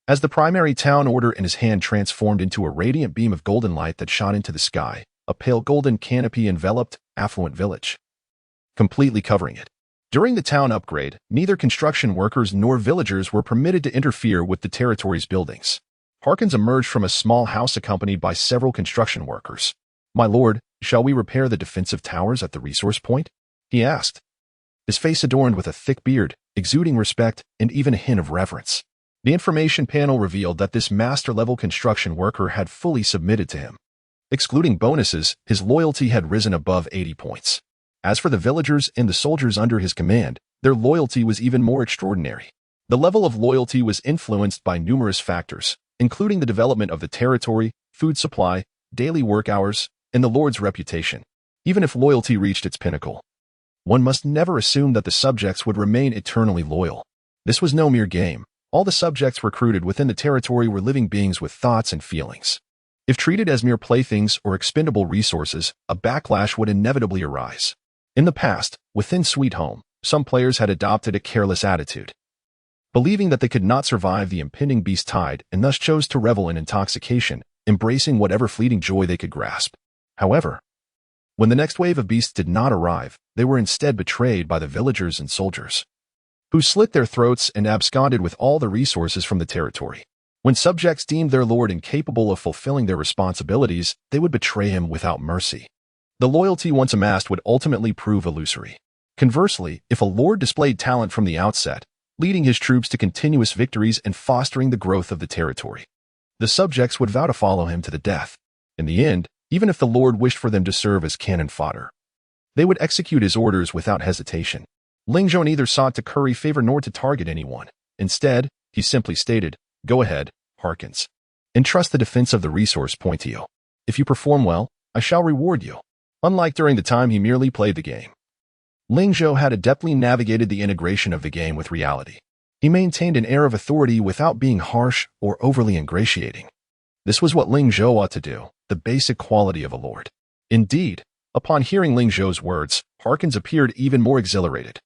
As the primary town order in his hand transformed into a radiant beam of golden light that shot into the sky, a pale golden canopy enveloped affluent village, completely covering it. During the town upgrade, neither construction workers nor villagers were permitted to interfere with the territory's buildings. Harkins emerged from a small house accompanied by several construction workers. "My lord, shall we repair the defensive towers at the resource point?" he asked, his face adorned with a thick beard, exuding respect and even a hint of reverence. The information panel revealed that this master-level construction worker had fully submitted to him. Excluding bonuses, his loyalty had risen above 80 points. As for the villagers and the soldiers under his command, their loyalty was even more extraordinary. The level of loyalty was influenced by numerous factors, including the development of the territory, food supply, daily work hours, and the Lord's reputation. Even if loyalty reached its pinnacle, one must never assume that the subjects would remain eternally loyal. This was no mere game. All the subjects recruited within the territory were living beings with thoughts and feelings. If treated as mere playthings or expendable resources, a backlash would inevitably arise. In the past, within Sweet Home, some players had adopted a careless attitude, believing that they could not survive the impending beast tide and thus chose to revel in intoxication, embracing whatever fleeting joy they could grasp. However, when the next wave of beasts did not arrive, they were instead betrayed by the villagers and soldiers, who slit their throats and absconded with all the resources from the territory. When subjects deemed their lord incapable of fulfilling their responsibilities, they would betray him without mercy. The loyalty once amassed would ultimately prove illusory. Conversely, if a lord displayed talent from the outset, leading his troops to continuous victories and fostering the growth of the territory, the subjects would vow to follow him to the death. In the end, even if the lord wished for them to serve as cannon fodder, they would execute his orders without hesitation. Ling Zhou neither sought to curry favor nor to target anyone. Instead, he simply stated, "Go ahead, Harkins. Entrust the defense of the resource point to you. If you perform well, I shall reward you." Unlike during the time he merely played the game, Ling Zhou had adeptly navigated the integration of the game with reality. He maintained an air of authority without being harsh or overly ingratiating. This was what Ling Zhou ought to do, the basic quality of a lord. Indeed, upon hearing Ling Zhou's words, Harkins appeared even more exhilarated,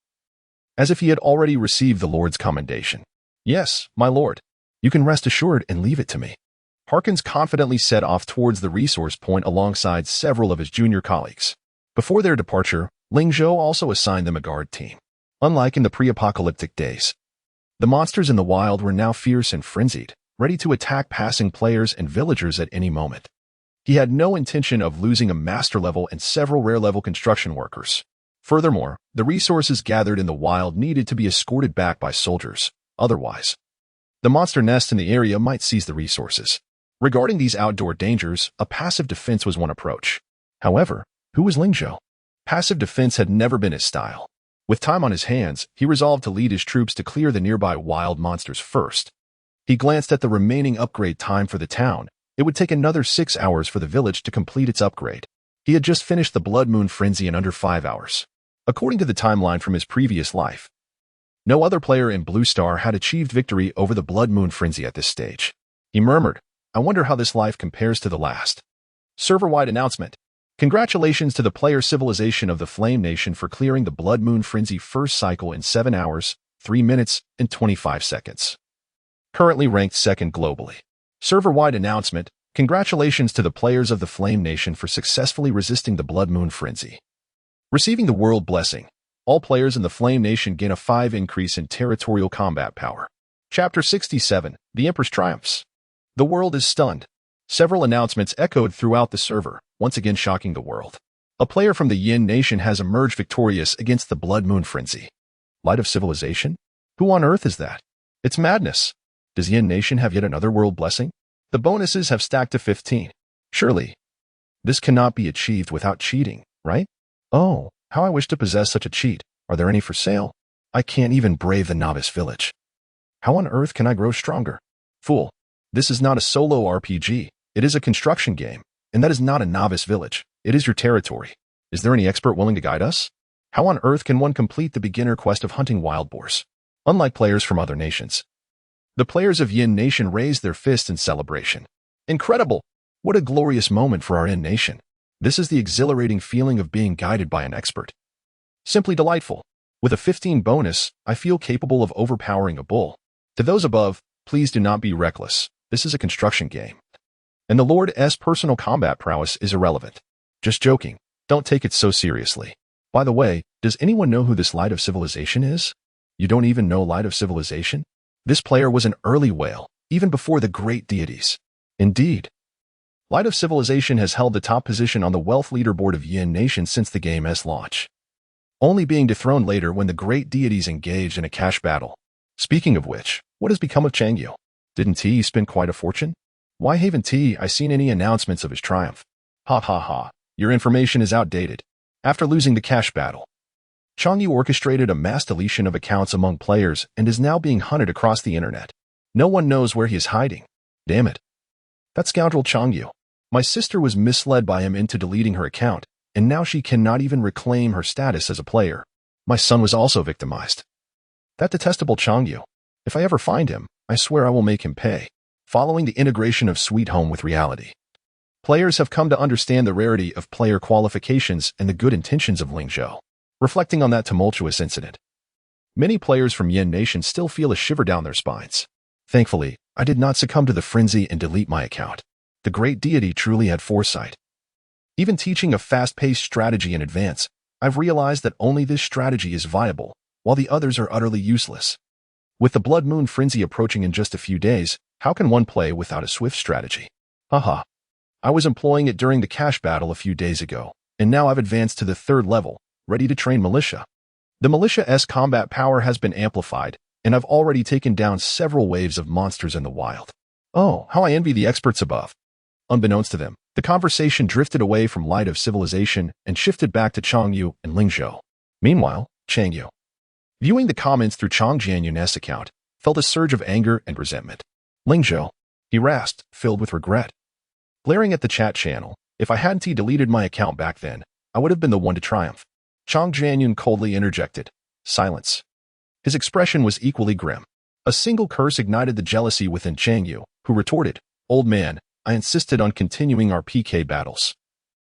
as if he had already received the lord's commendation. "Yes, my lord. You can rest assured and leave it to me." Harkins confidently set off towards the resource point alongside several of his junior colleagues. Before their departure, Ling Zhou also assigned them a guard team. Unlike in the pre-apocalyptic days, the monsters in the wild were now fierce and frenzied, ready to attack passing players and villagers at any moment. He had no intention of losing a master-level and several rare-level construction workers. Furthermore, the resources gathered in the wild needed to be escorted back by soldiers. Otherwise, the monster nests in the area might seize the resources. Regarding these outdoor dangers, a passive defense was one approach. However, who was Ling Zhou? Passive defense had never been his style. With time on his hands, he resolved to lead his troops to clear the nearby wild monsters first. He glanced at the remaining upgrade time for the town. It would take another 6 hours for the village to complete its upgrade. He had just finished the Blood Moon Frenzy in under 5 hours. According to the timeline from his previous life, no other player in Blue Star had achieved victory over the Blood Moon Frenzy at this stage. He murmured, "I wonder how this life compares to the last." Server-wide announcement. Congratulations to the player civilization of the Flame Nation for clearing the Blood Moon Frenzy first cycle in 7 hours, 3 minutes, and 25 seconds. Currently ranked second globally. Server-wide announcement. Congratulations to the players of the Flame Nation for successfully resisting the Blood Moon Frenzy. Receiving the World Blessing. All players in the Flame Nation gain a 5 increase in territorial combat power. Chapter 67. The Empress Triumphs. The world is stunned. Several announcements echoed throughout the server, once again shocking the world. A player from the Yin Nation has emerged victorious against the Blood Moon Frenzy. Light of Civilization? Who on earth is that? It's madness. Does Yin Nation have yet another world blessing? The bonuses have stacked to 15. Surely, this cannot be achieved without cheating, right? Oh, how I wish to possess such a cheat. Are there any for sale? I can't even brave the novice village. How on earth can I grow stronger? Fool, this is not a solo RPG. It is a construction game, and that is not a novice village. It is your territory. Is there any expert willing to guide us? How on earth can one complete the beginner quest of hunting wild boars? Unlike players from other nations, the players of Yin Nation raised their fists in celebration. Incredible! What a glorious moment for our Yin Nation. This is the exhilarating feeling of being guided by an expert. Simply delightful. With a 15 bonus, I feel capable of overpowering a bull. To those above, please do not be reckless. This is a construction game. And the Lord's personal combat prowess is irrelevant. Just joking. Don't take it so seriously. By the way, does anyone know who this Light of Civilization is? You don't even know Light of Civilization? This player was an early whale, even before the great deities. Indeed. Light of Civilization has held the top position on the wealth leaderboard of Yin Nation since the game's launch, only being dethroned later when the great deities engaged in a cash battle. Speaking of which, what has become of Changyu? Didn't he spend quite a fortune? Why haven't I seen any announcements of his triumph? Ha ha ha, your information is outdated. After losing the cash battle, Changyu orchestrated a mass deletion of accounts among players and is now being hunted across the internet. No one knows where he is hiding. Damn it. That scoundrel Changyu. My sister was misled by him into deleting her account, and now she cannot even reclaim her status as a player. My son was also victimized. That detestable Changyu. If I ever find him, I swear I will make him pay. Following the integration of Sweet Home with reality, players have come to understand the rarity of player qualifications and the good intentions of Ling Zhou. Reflecting on that tumultuous incident, many players from Yin Nation still feel a shiver down their spines. Thankfully, I did not succumb to the frenzy and delete my account. The great deity truly had foresight. Even teaching a fast-paced strategy in advance, I've realized that only this strategy is viable, while the others are utterly useless. With the Blood Moon frenzy approaching in just a few days, how can one play without a swift strategy? Haha. I was employing it during the cash battle a few days ago, and now I've advanced to the 3rd level, ready to train militia. The militia's combat power has been amplified, and I've already taken down several waves of monsters in the wild. Oh, how I envy the experts above. Unbeknownst to them, the conversation drifted away from Light of Civilization and shifted back to Changyu and Ling Zhou. Meanwhile, Changyu, viewing the comments through Chang Jianyun's account, felt a surge of anger and resentment. Ling Zhou, he rasped, filled with regret. Glaring at the chat channel, if I hadn't deleted my account back then, I would have been the one to triumph. Chang Jianyun coldly interjected. Silence. His expression was equally grim. A single curse ignited the jealousy within Changyu, who retorted, Old man, I insisted on continuing our PK battles.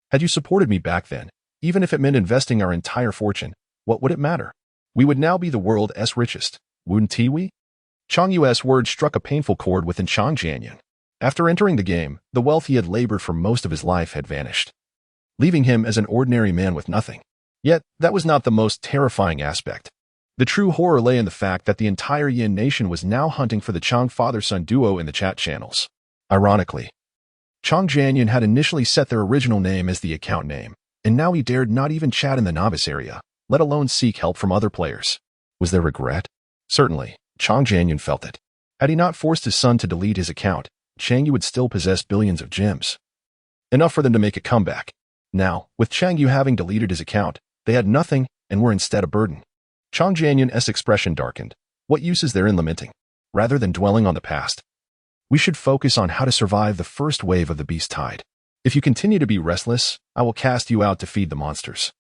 Had you supported me back then, even if it meant investing our entire fortune, what would it matter? We would now be the world's richest, wouldn't we? Changyu's words struck a painful chord within Chang Jianyun. After entering the game, the wealth he had labored for most of his life had vanished, leaving him as an ordinary man with nothing. Yet, that was not the most terrifying aspect. The true horror lay in the fact that the entire Yin Nation was now hunting for the Chang father-son duo in the chat channels. Ironically, Chang Jianyun had initially set their original name as the account name, and now he dared not even chat in the novice area, let alone seek help from other players. Was there regret? Certainly, Chang Jianyun felt it. Had he not forced his son to delete his account, Changyu would still possess billions of gems. Enough for them to make a comeback. Now, with Changyu having deleted his account, they had nothing and were instead a burden. Chang Jianyun's expression darkened. What use is there in lamenting? Rather than dwelling on the past, we should focus on how to survive the first wave of the beast tide. If you continue to be restless, I will cast you out to feed the monsters.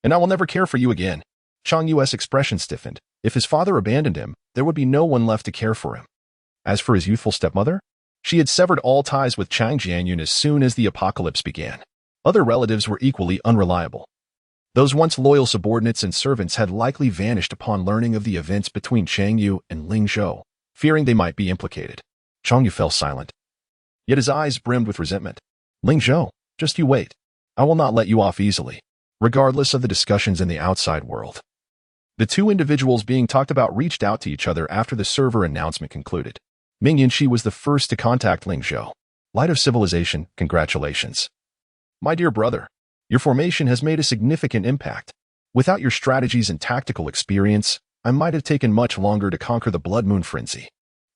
And I will never care for you again. Changyu's expression stiffened. If his father abandoned him, there would be no one left to care for him. As for his youthful stepmother, she had severed all ties with Chang Jianyun as soon as the apocalypse began. Other relatives were equally unreliable. Those once loyal subordinates and servants had likely vanished upon learning of the events between Changyu and Ling Zhou, fearing they might be implicated. Changyu fell silent. Yet his eyes brimmed with resentment. Ling Zhou, just you wait. I will not let you off easily, regardless of the discussions in the outside world. The two individuals being talked about reached out to each other after the server announcement concluded. Ming Yanxi was the first to contact Ling Zhou. Light of Civilization, congratulations. My dear brother, your formation has made a significant impact. Without your strategies and tactical experience, I might have taken much longer to conquer the Blood Moon frenzy.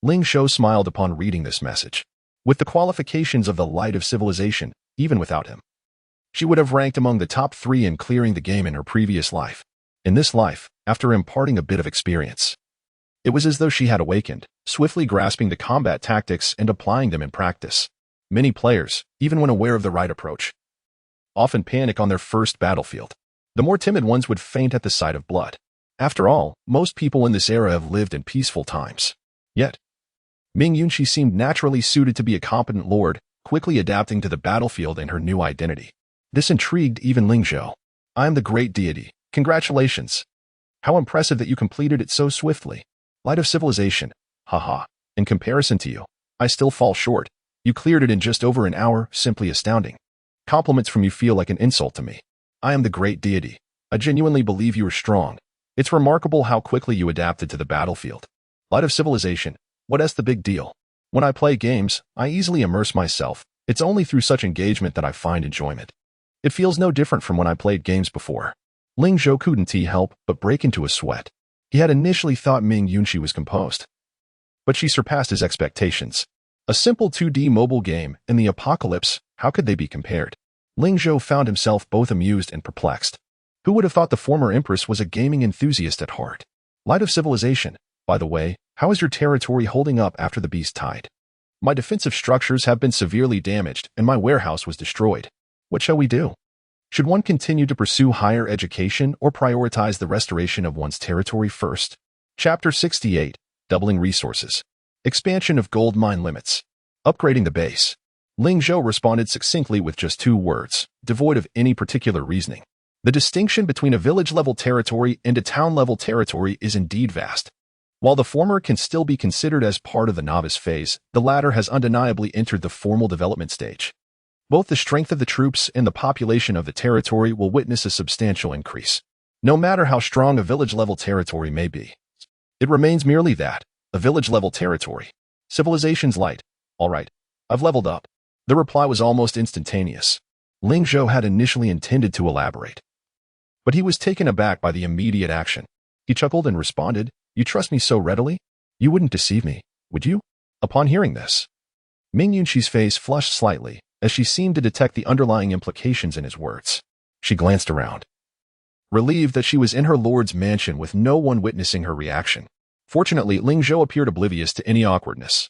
Ling Zhou smiled upon reading this message. With the qualifications of the light of civilization, even without him, she would have ranked among the top 3 in clearing the game in her previous life. In this life, after imparting a bit of experience, it was as though she had awakened, swiftly grasping the combat tactics and applying them in practice. Many players, even when aware of the right approach, often panic on their first battlefield. The more timid ones would faint at the sight of blood. After all, most people in this era have lived in peaceful times. Yet, Ming Yunxi seemed naturally suited to be a competent lord, quickly adapting to the battlefield and her new identity. This intrigued even Ling Zhou. I am the great deity. Congratulations. How impressive that you completed it so swiftly. Light of civilization. Haha. In comparison to you, I still fall short. You cleared it in just over an hour, simply astounding. Compliments from you feel like an insult to me. I am the great deity. I genuinely believe you are strong. It's remarkable how quickly you adapted to the battlefield. Light of civilization. What's the big deal? When I play games, I easily immerse myself. It's only through such engagement that I find enjoyment. It feels no different from when I played games before. Ling Zhou couldn't help but break into a sweat. He had initially thought Ming Yunxi was composed, but she surpassed his expectations. A simple 2D mobile game in the apocalypse, how could they be compared? Ling Zhou found himself both amused and perplexed. Who would have thought the former empress was a gaming enthusiast at heart? Light of civilization. By the way, how is your territory holding up after the beast tide? My defensive structures have been severely damaged and my warehouse was destroyed. What shall we do? Should one continue to pursue higher education or prioritize the restoration of one's territory first? Chapter 68. Doubling resources. Expansion of gold mine limits. Upgrading the base. Ling Zhou responded succinctly with just 2 words, devoid of any particular reasoning. The distinction between a village-level territory and a town-level territory is indeed vast. While the former can still be considered as part of the novice phase, the latter has undeniably entered the formal development stage. Both the strength of the troops and the population of the territory will witness a substantial increase. No matter how strong a village-level territory may be, it remains merely that, a village-level territory. Civilization's light. All right, I've leveled up. The reply was almost instantaneous. Ling Zhou had initially intended to elaborate, but he was taken aback by the immediate action. He chuckled and responded, You trust me so readily? You wouldn't deceive me, would you? Upon hearing this, Ming Yunxi's face flushed slightly, as she seemed to detect the underlying implications in his words. She glanced around, relieved that she was in her lord's mansion with no one witnessing her reaction. Fortunately, Ling Zhou appeared oblivious to any awkwardness.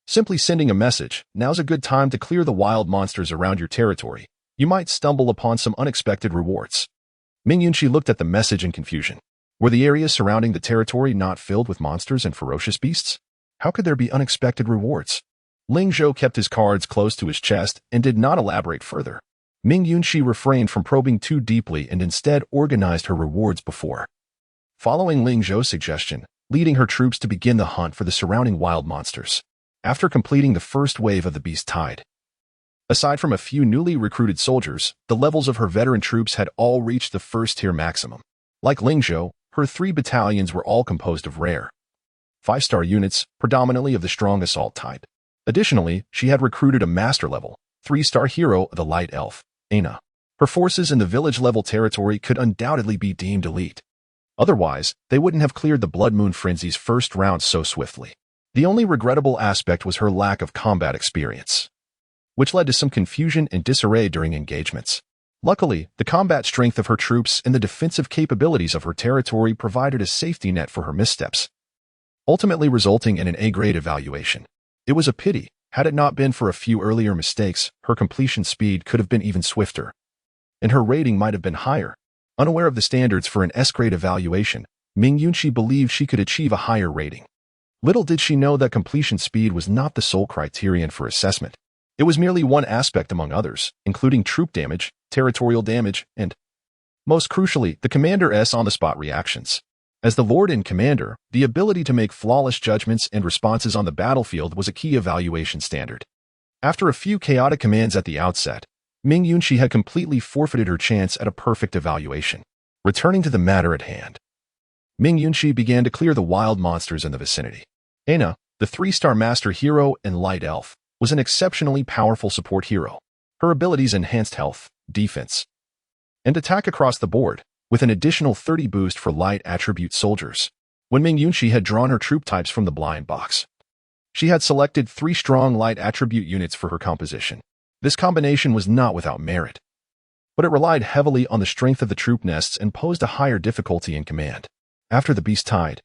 Simply sending a message, now's a good time to clear the wild monsters around your territory. You might stumble upon some unexpected rewards. Ming Yunxi looked at the message in confusion. Were the areas surrounding the territory not filled with monsters and ferocious beasts? How could there be unexpected rewards? Ling Zhou kept his cards close to his chest and did not elaborate further. Ming Yunxi refrained from probing too deeply and instead organized her rewards before, following Ling Zhou's suggestion, leading her troops to begin the hunt for the surrounding wild monsters. After completing the first wave of the beast tide, aside from a few newly recruited soldiers, the levels of her veteran troops had all reached the first-tier maximum. Like Ling Zhou, her 3 battalions were all composed of rare 5-star units, predominantly of the strong assault type. Additionally, she had recruited a master-level 3-star hero of the light elf, Ana. Her forces in the village-level territory could undoubtedly be deemed elite. Otherwise, they wouldn't have cleared the Blood Moon Frenzy's first round so swiftly. The only regrettable aspect was her lack of combat experience, which led to some confusion and disarray during engagements. Luckily, the combat strength of her troops and the defensive capabilities of her territory provided a safety net for her missteps, ultimately resulting in an A-grade evaluation. It was a pity. Had it not been for a few earlier mistakes, her completion speed could have been even swifter, and her rating might have been higher. Unaware of the standards for an S-grade evaluation, Ming Yunxi believed she could achieve a higher rating. Little did she know that completion speed was not the sole criterion for assessment. It was merely one aspect among others, including troop damage, territorial damage, and, most crucially, the commander's on-the-spot reactions. As the Lord and Commander, the ability to make flawless judgments and responses on the battlefield was a key evaluation standard. After a few chaotic commands at the outset, Ming Yunxi had completely forfeited her chance at a perfect evaluation. Returning to the matter at hand, Ming Yunxi began to clear the wild monsters in the vicinity. Ana, the 3-star master hero and light elf, was an exceptionally powerful support hero. Her abilities enhanced health, defense, and attack across the board, with an additional 30 boost for light attribute soldiers. When Ming Yunxi had drawn her troop types from the blind box, She had selected 3 strong light attribute units for her composition. This combination was not without merit, but it relied heavily on the strength of the troop nests and posed a higher difficulty in command. After the beast tide,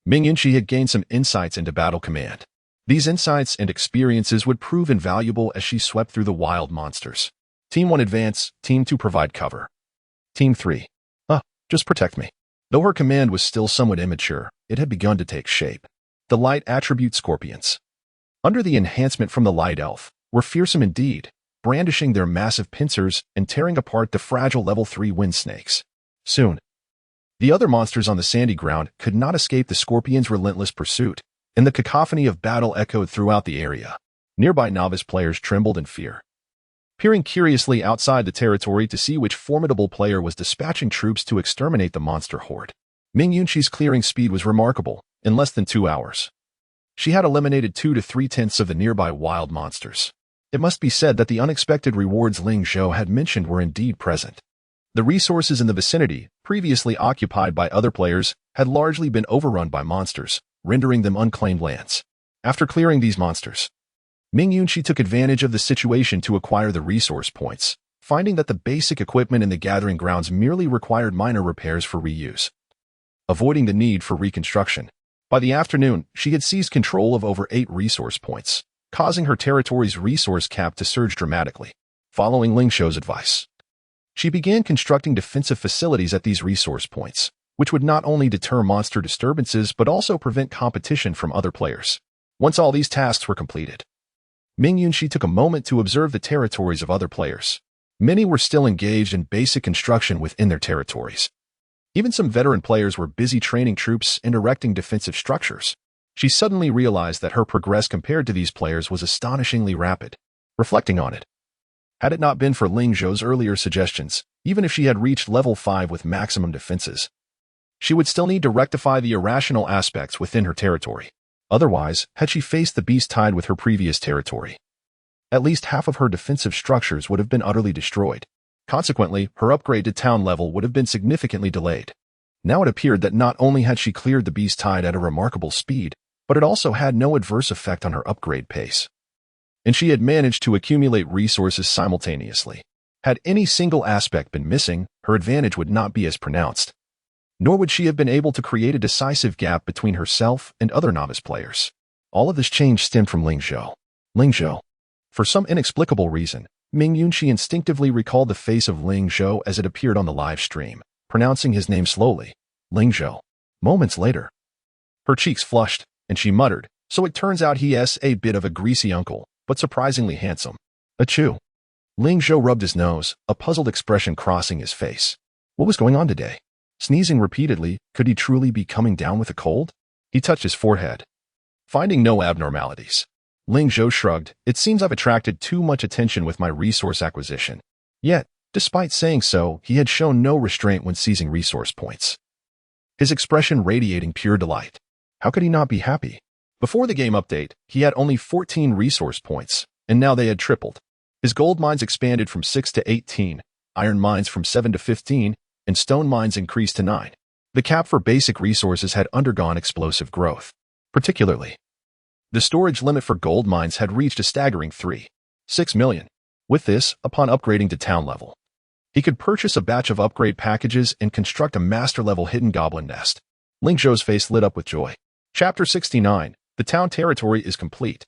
Ming Yunqi had gained some insights into battle command. These insights and experiences would prove invaluable as she swept through the wild monsters. Team 1 advance, Team 2 provide cover. Team 3. Just protect me. Though her command was still somewhat immature, it had begun to take shape. The light attribute scorpions, under the enhancement from the light elf, were fearsome indeed, brandishing their massive pincers and tearing apart the fragile level 3 wind snakes. Soon, the other monsters on the sandy ground could not escape the scorpions' relentless pursuit, and the cacophony of battle echoed throughout the area. Nearby novice players trembled in fear, peering curiously outside the territory to see which formidable player was dispatching troops to exterminate the monster horde. Ming Yunqi's clearing speed was remarkable. In less than 2 hours, she had eliminated 2 to 3/10 of the nearby wild monsters. It must be said that the unexpected rewards Ling Zhou had mentioned were indeed present. The resources in the vicinity, previously occupied by other players, had largely been overrun by monsters, rendering them unclaimed lands. After clearing these monsters, Ming Yunqi took advantage of the situation to acquire the resource points, finding that the basic equipment in the gathering grounds merely required minor repairs for reuse, avoiding the need for reconstruction. By the afternoon, she had seized control of over 8 resource points, causing her territory's resource cap to surge dramatically. Following Ling Zhou's advice, she began constructing defensive facilities at these resource points, which would not only deter monster disturbances but also prevent competition from other players. Once all these tasks were completed, Ming Yunqi took a moment to observe the territories of other players. Many were still engaged in basic construction within their territories. Even some veteran players were busy training troops and erecting defensive structures. She suddenly realized that her progress compared to these players was astonishingly rapid. Reflecting on it, had it not been for Ling Zhou's earlier suggestions, even if she had reached level 5 with maximum defenses, she would still need to rectify the irrational aspects within her territory. Otherwise, had she faced the beast tide with her previous territory, at least half of her defensive structures would have been utterly destroyed. Consequently, her upgrade to town level would have been significantly delayed. Now it appeared that not only had she cleared the beast tide at a remarkable speed, but it also had no adverse effect on her upgrade pace. And she had managed to accumulate resources simultaneously. Had any single aspect been missing, her advantage would not be as pronounced. Nor would she have been able to create a decisive gap between herself and other novice players. All of this change stemmed from Ling Zhou. Ling Zhou. For some inexplicable reason, Ming Yunqi instinctively recalled the face of Ling Zhou as it appeared on the live stream, pronouncing his name slowly. Ling Zhou. Moments later, her cheeks flushed, and she muttered, "So it turns out he is a bit of a greasy uncle, but surprisingly handsome." Achoo. Ling Zhou rubbed his nose, a puzzled expression crossing his face. What was going on today? Sneezing repeatedly, could he truly be coming down with a cold? He touched his forehead, finding no abnormalities. Ling Zhou shrugged. "It seems I've attracted too much attention with my resource acquisition." Yet, despite saying so, he had shown no restraint when seizing resource points, his expression radiating pure delight. How could he not be happy? Before the game update, he had only 14 resource points, and now they had tripled. His gold mines expanded from 6 to 18, iron mines from 7 to 15, and stone mines increased to 9. The cap for basic resources had undergone explosive growth. Particularly, the storage limit for gold mines had reached a staggering 3.6 million. With this, upon upgrading to town level, he could purchase a batch of upgrade packages and construct a master-level hidden goblin nest. Ling Zhou's face lit up with joy. Chapter 69. The town territory is complete.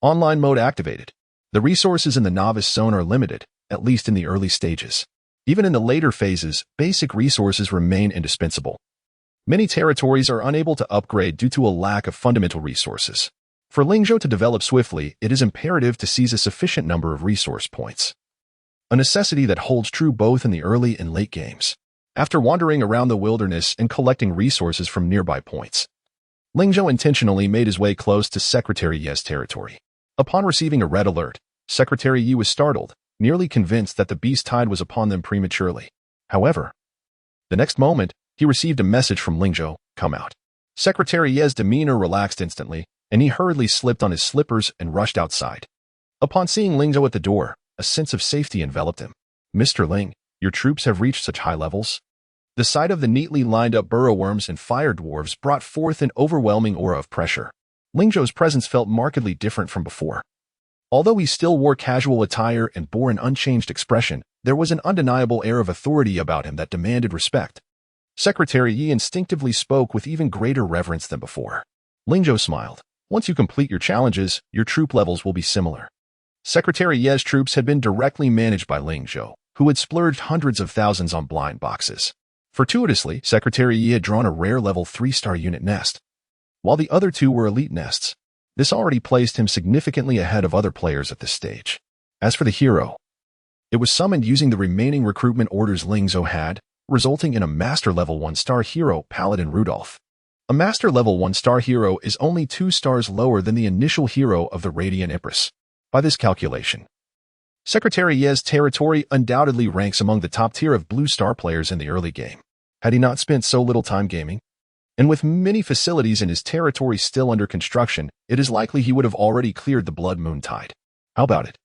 Online mode activated. The resources in the novice zone are limited, at least in the early stages. Even in the later phases, basic resources remain indispensable. Many territories are unable to upgrade due to a lack of fundamental resources. For Ling Zhou to develop swiftly, it is imperative to seize a sufficient number of resource points, a necessity that holds true both in the early and late games. After wandering around the wilderness and collecting resources from nearby points, Ling Zhou intentionally made his way close to Secretary Ye's territory. Upon receiving a red alert, Secretary Yi was startled, nearly convinced that the beast tide was upon them prematurely. However, the next moment, he received a message from Ling Zhou, "Come out." Secretary Ye's demeanor relaxed instantly, and he hurriedly slipped on his slippers and rushed outside. Upon seeing Ling Zhou at the door, a sense of safety enveloped him. "Mr. Ling, your troops have reached such high levels?" The sight of the neatly lined up burrow worms and fire dwarves brought forth an overwhelming aura of pressure. Ling Zhou's presence felt markedly different from before. Although he still wore casual attire and bore an unchanged expression, there was an undeniable air of authority about him that demanded respect. Secretary Yi instinctively spoke with even greater reverence than before. Ling Zhou smiled. Once you complete your challenges, your troop levels will be similar. Secretary Yi's troops had been directly managed by Ling Zhou, who had splurged hundreds of thousands on blind boxes. Fortuitously, Secretary Yi had drawn a rare level 3-star unit nest, while the other two were elite nests. This already placed him significantly ahead of other players at this stage. As for the hero, it was summoned using the remaining recruitment orders Ling Zhou had, resulting in a Master Level 1-star hero, Paladin Rudolph. A Master Level 1-star hero is only 2 stars lower than the initial hero of the Radiant Empress. By this calculation, Secretary Yi's territory undoubtedly ranks among the top tier of blue star players in the early game. Had he not spent so little time gaming? And with many facilities in his territory still under construction, it is likely he would have already cleared the Blood Moon Tide. How about it?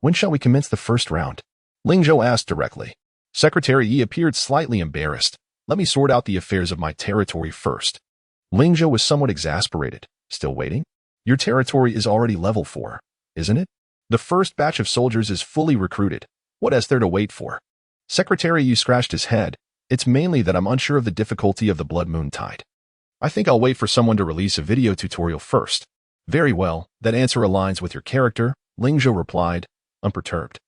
When shall we commence the first round? Ling Zhou asked directly. Secretary Yi appeared slightly embarrassed. Let me sort out the affairs of my territory first. Ling Zhou was somewhat exasperated. Still waiting? Your territory is already level 4, isn't it? The first batch of soldiers is fully recruited. What is there to wait for? Secretary Yi scratched his head. It's mainly that I'm unsure of the difficulty of the Blood Moon Tide. I think I'll wait for someone to release a video tutorial first. Very well, that answer aligns with your character, Ling Zhou replied, unperturbed.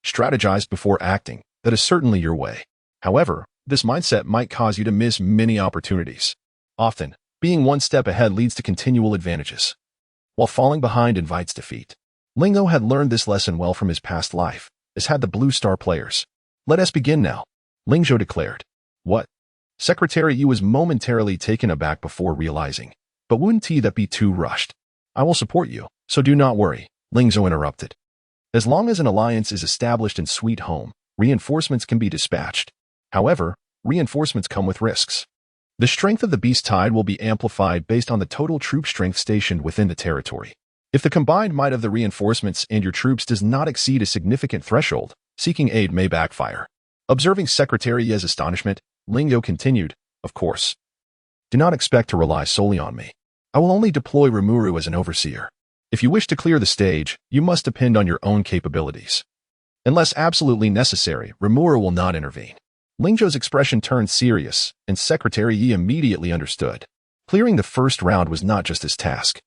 Strategize before acting. That is certainly your way. However, this mindset might cause you to miss many opportunities. Often, being one step ahead leads to continual advantages, while falling behind invites defeat. Ling Zhou had learned this lesson well from his past life, as had the blue star players. Let us begin now, Ling Zhou declared. What? Secretary Yi was momentarily taken aback before realizing. But wouldn't that be too rushed? I will support you, so do not worry, Ling Zhou interrupted. As long as an alliance is established in Sweet Home, reinforcements can be dispatched. However, reinforcements come with risks. The strength of the Beast Tide will be amplified based on the total troop strength stationed within the territory. If the combined might of the reinforcements and your troops does not exceed a significant threshold, seeking aid may backfire. Observing Secretary Yi's astonishment, Ling Zhou continued, of course. Do not expect to rely solely on me. I will only deploy Rimuru as an overseer. If you wish to clear the stage, you must depend on your own capabilities. Unless absolutely necessary, Rimuru will not intervene. Ling Zhou's expression turned serious, and Secretary Yi immediately understood. Clearing the first round was not just his task.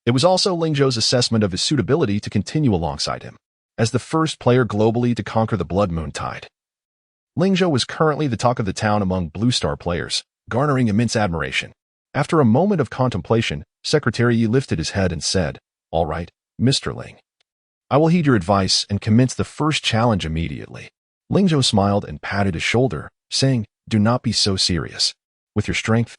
It was also Ling Zhou's assessment of his suitability to continue alongside him. As the first player globally to conquer the Blood Moon Tide, Ling Zhou was currently the talk of the town among Blue Star players, garnering immense admiration. After a moment of contemplation, Secretary Yi lifted his head and said, All right, Mr. Ling. I will heed your advice and commence the first challenge immediately. Ling Zhou smiled and patted his shoulder, saying, Do not be so serious. With your strength,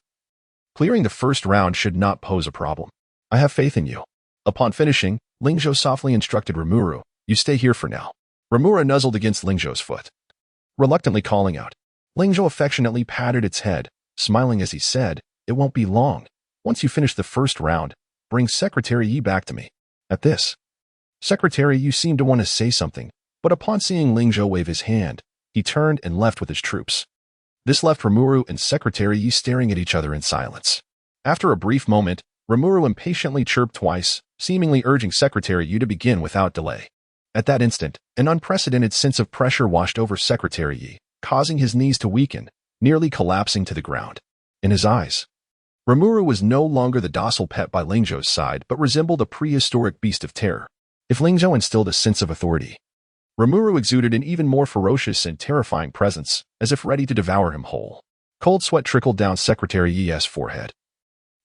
clearing the first round should not pose a problem. I have faith in you. Upon finishing, Ling Zhou softly instructed Rimuru, You stay here for now. Rimuru nuzzled against Ling Zhou's foot, reluctantly calling out. Ling Zhou affectionately patted its head, smiling as he said, It won't be long. Once you finish the first round, bring Secretary Yi back to me. At this, Secretary Yi seemed to want to say something, but upon seeing Ling Zhou wave his hand, he turned and left with his troops. This left Rimuru and Secretary Yi staring at each other in silence. After a brief moment, Rimuru impatiently chirped twice, seemingly urging Secretary Yi to begin without delay. At that instant, an unprecedented sense of pressure washed over Secretary Yi, causing his knees to weaken, nearly collapsing to the ground. In his eyes, Rimuru was no longer the docile pet by Ling Zhou's side but resembled a prehistoric beast of terror. If Ling Zhou instilled a sense of authority, Rimuru exuded an even more ferocious and terrifying presence, as if ready to devour him whole. Cold sweat trickled down Secretary Yi's forehead.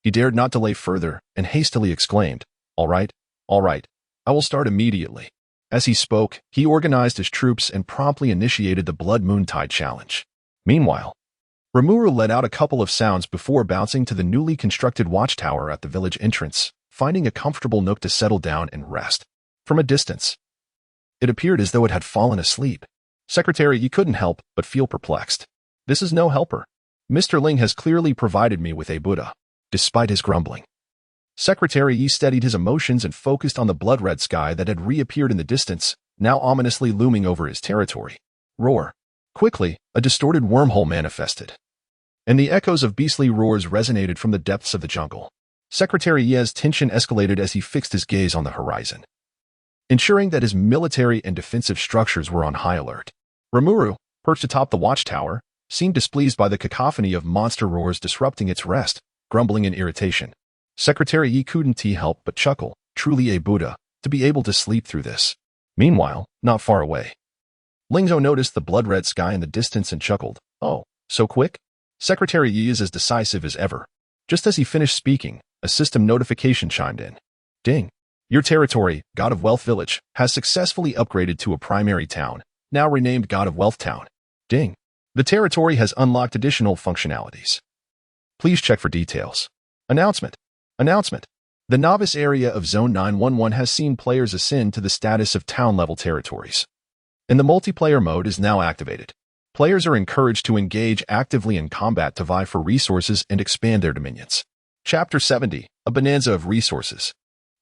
He dared not delay further and hastily exclaimed, All right, I will start immediately. As he spoke, he organized his troops and promptly initiated the Blood Moon Tide challenge. Meanwhile, Rimuru let out a couple of sounds before bouncing to the newly constructed watchtower at the village entrance, finding a comfortable nook to settle down and rest. From a distance, it appeared as though it had fallen asleep. Secretary Yi couldn't help but feel perplexed. This is no helper. Mr. Ling has clearly provided me with a Buddha, despite his grumbling. Secretary Yi steadied his emotions and focused on the blood-red sky that had reappeared in the distance, now ominously looming over his territory. Roar. Quickly, a distorted wormhole manifested, and the echoes of beastly roars resonated from the depths of the jungle. Secretary Ye's tension escalated as he fixed his gaze on the horizon, ensuring that his military and defensive structures were on high alert. Rimuru, perched atop the watchtower, seemed displeased by the cacophony of monster roars disrupting its rest, grumbling in irritation. Secretary Yi couldn't help but chuckle, truly a Buddha, to be able to sleep through this. Meanwhile, not far away, Ling Zhou noticed the blood-red sky in the distance and chuckled. Oh, so quick? Secretary Yi is as decisive as ever. Just as he finished speaking, a system notification chimed in. Ding. Your territory, God of Wealth Village, has successfully upgraded to a primary town, now renamed God of Wealth Town. Ding. The territory has unlocked additional functionalities. Please check for details. Announcement. Announcement. The novice area of Zone 911 has seen players ascend to the status of town-level territories. And the multiplayer mode is now activated. Players are encouraged to engage actively in combat to vie for resources and expand their dominions. Chapter 70, a bonanza of resources.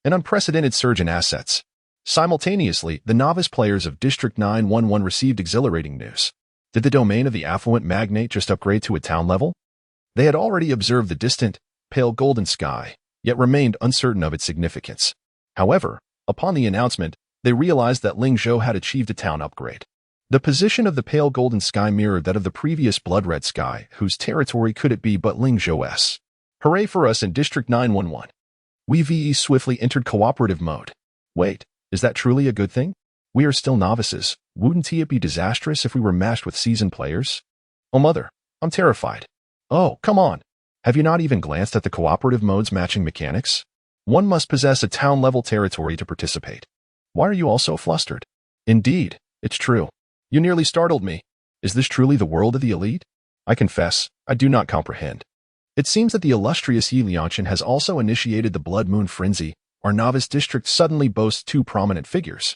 An unprecedented surge in assets. Simultaneously, the novice players of District 911 received exhilarating news. Did the domain of the affluent magnate just upgrade to a town level? They had already observed the distant, pale golden sky, yet remained uncertain of its significance. However, upon the announcement, they realized that Ling Zhou had achieved a town upgrade. The position of the pale golden sky mirrored that of the previous blood-red sky, whose territory could it be but Ling Zhou's. Hooray for us in District 911. We VE swiftly entered cooperative mode. Wait, is that truly a good thing? We are still novices. Wouldn't it be disastrous if we were matched with seasoned players? Oh mother, I'm terrified. Oh, come on. Have you not even glanced at the cooperative mode's matching mechanics? One must possess a town-level territory to participate. Why are you all so flustered? Indeed, it's true. You nearly startled me. Is this truly the world of the elite? I confess, I do not comprehend. It seems that the illustrious Yi Liangshan has also initiated the Blood Moon Frenzy. Our novice district suddenly boasts two prominent figures.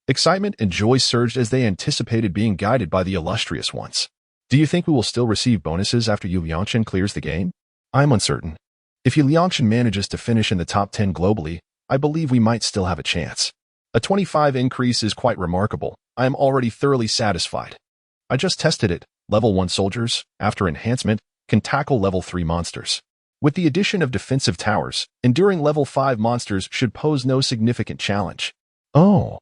Excitement and joy surged as they anticipated being guided by the illustrious ones. Do you think we will still receive bonuses after Yi Liangshan clears the game? I'm uncertain. If Yi Liangshan manages to finish in the top 10 globally, I believe we might still have a chance. A 25 increase is quite remarkable. I am already thoroughly satisfied. I just tested it. Level 1 soldiers, after enhancement, can tackle level 3 monsters. With the addition of defensive towers, enduring level 5 monsters should pose no significant challenge. Oh.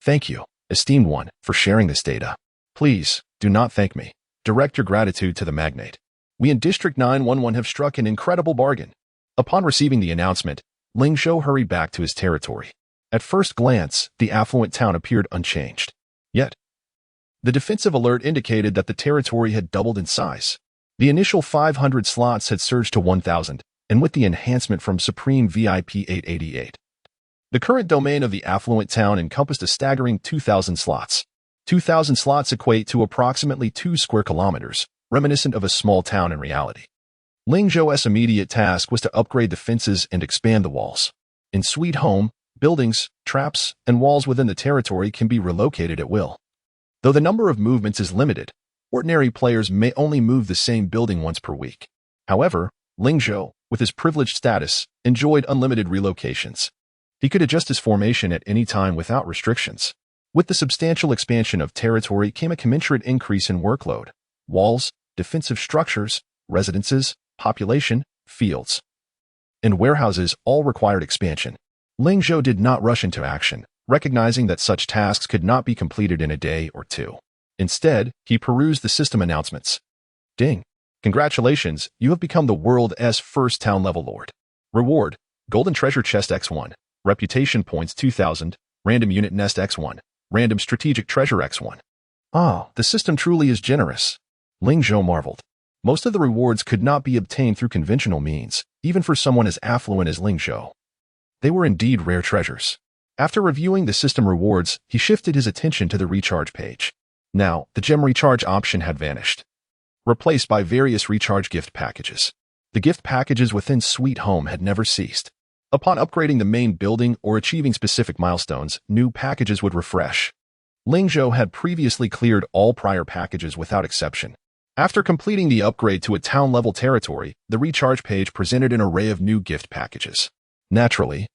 Thank you, esteemed one, for sharing this data. Please, do not thank me. Direct your gratitude to the magnate. We in District 911 have struck an incredible bargain. Upon receiving the announcement, Ling Zhou hurried back to his territory. At first glance, the affluent town appeared unchanged. Yet, the defensive alert indicated that the territory had doubled in size. The initial 500 slots had surged to 1,000, and with the enhancement from Supreme VIP 888. The current domain of the affluent town encompassed a staggering 2,000 slots. 2,000 slots equate to approximately 2 square kilometers, reminiscent of a small town in reality. Ling Zhou's immediate task was to upgrade the fences and expand the walls. In Sweet Home, buildings, traps, and walls within the territory can be relocated at will. Though the number of movements is limited, ordinary players may only move the same building once per week. However, Ling Zhou, with his privileged status, enjoyed unlimited relocations. He could adjust his formation at any time without restrictions. With the substantial expansion of territory came a commensurate increase in workload. Walls, defensive structures, residences, population, fields, and warehouses all required expansion. Ling Zhou did not rush into action, recognizing that such tasks could not be completed in a day or two. Instead, he perused the system announcements. Ding. Congratulations, you have become the world's first town-level lord. Reward, Golden Treasure Chest X1, Reputation Points 2000, Random Unit Nest X1, Random Strategic Treasure X1. Ah, the system truly is generous. Ling Zhou marveled. Most of the rewards could not be obtained through conventional means, even for someone as affluent as Ling Zhou. They were indeed rare treasures. After reviewing the system rewards, he shifted his attention to the recharge page. Now, the gem recharge option had vanished, replaced by various recharge gift packages. The gift packages within Sweet Home had never ceased. Upon upgrading the main building or achieving specific milestones, new packages would refresh. Ling Zhou had previously cleared all prior packages without exception. After completing the upgrade to a town-level territory, the recharge page presented an array of new gift packages. Naturally,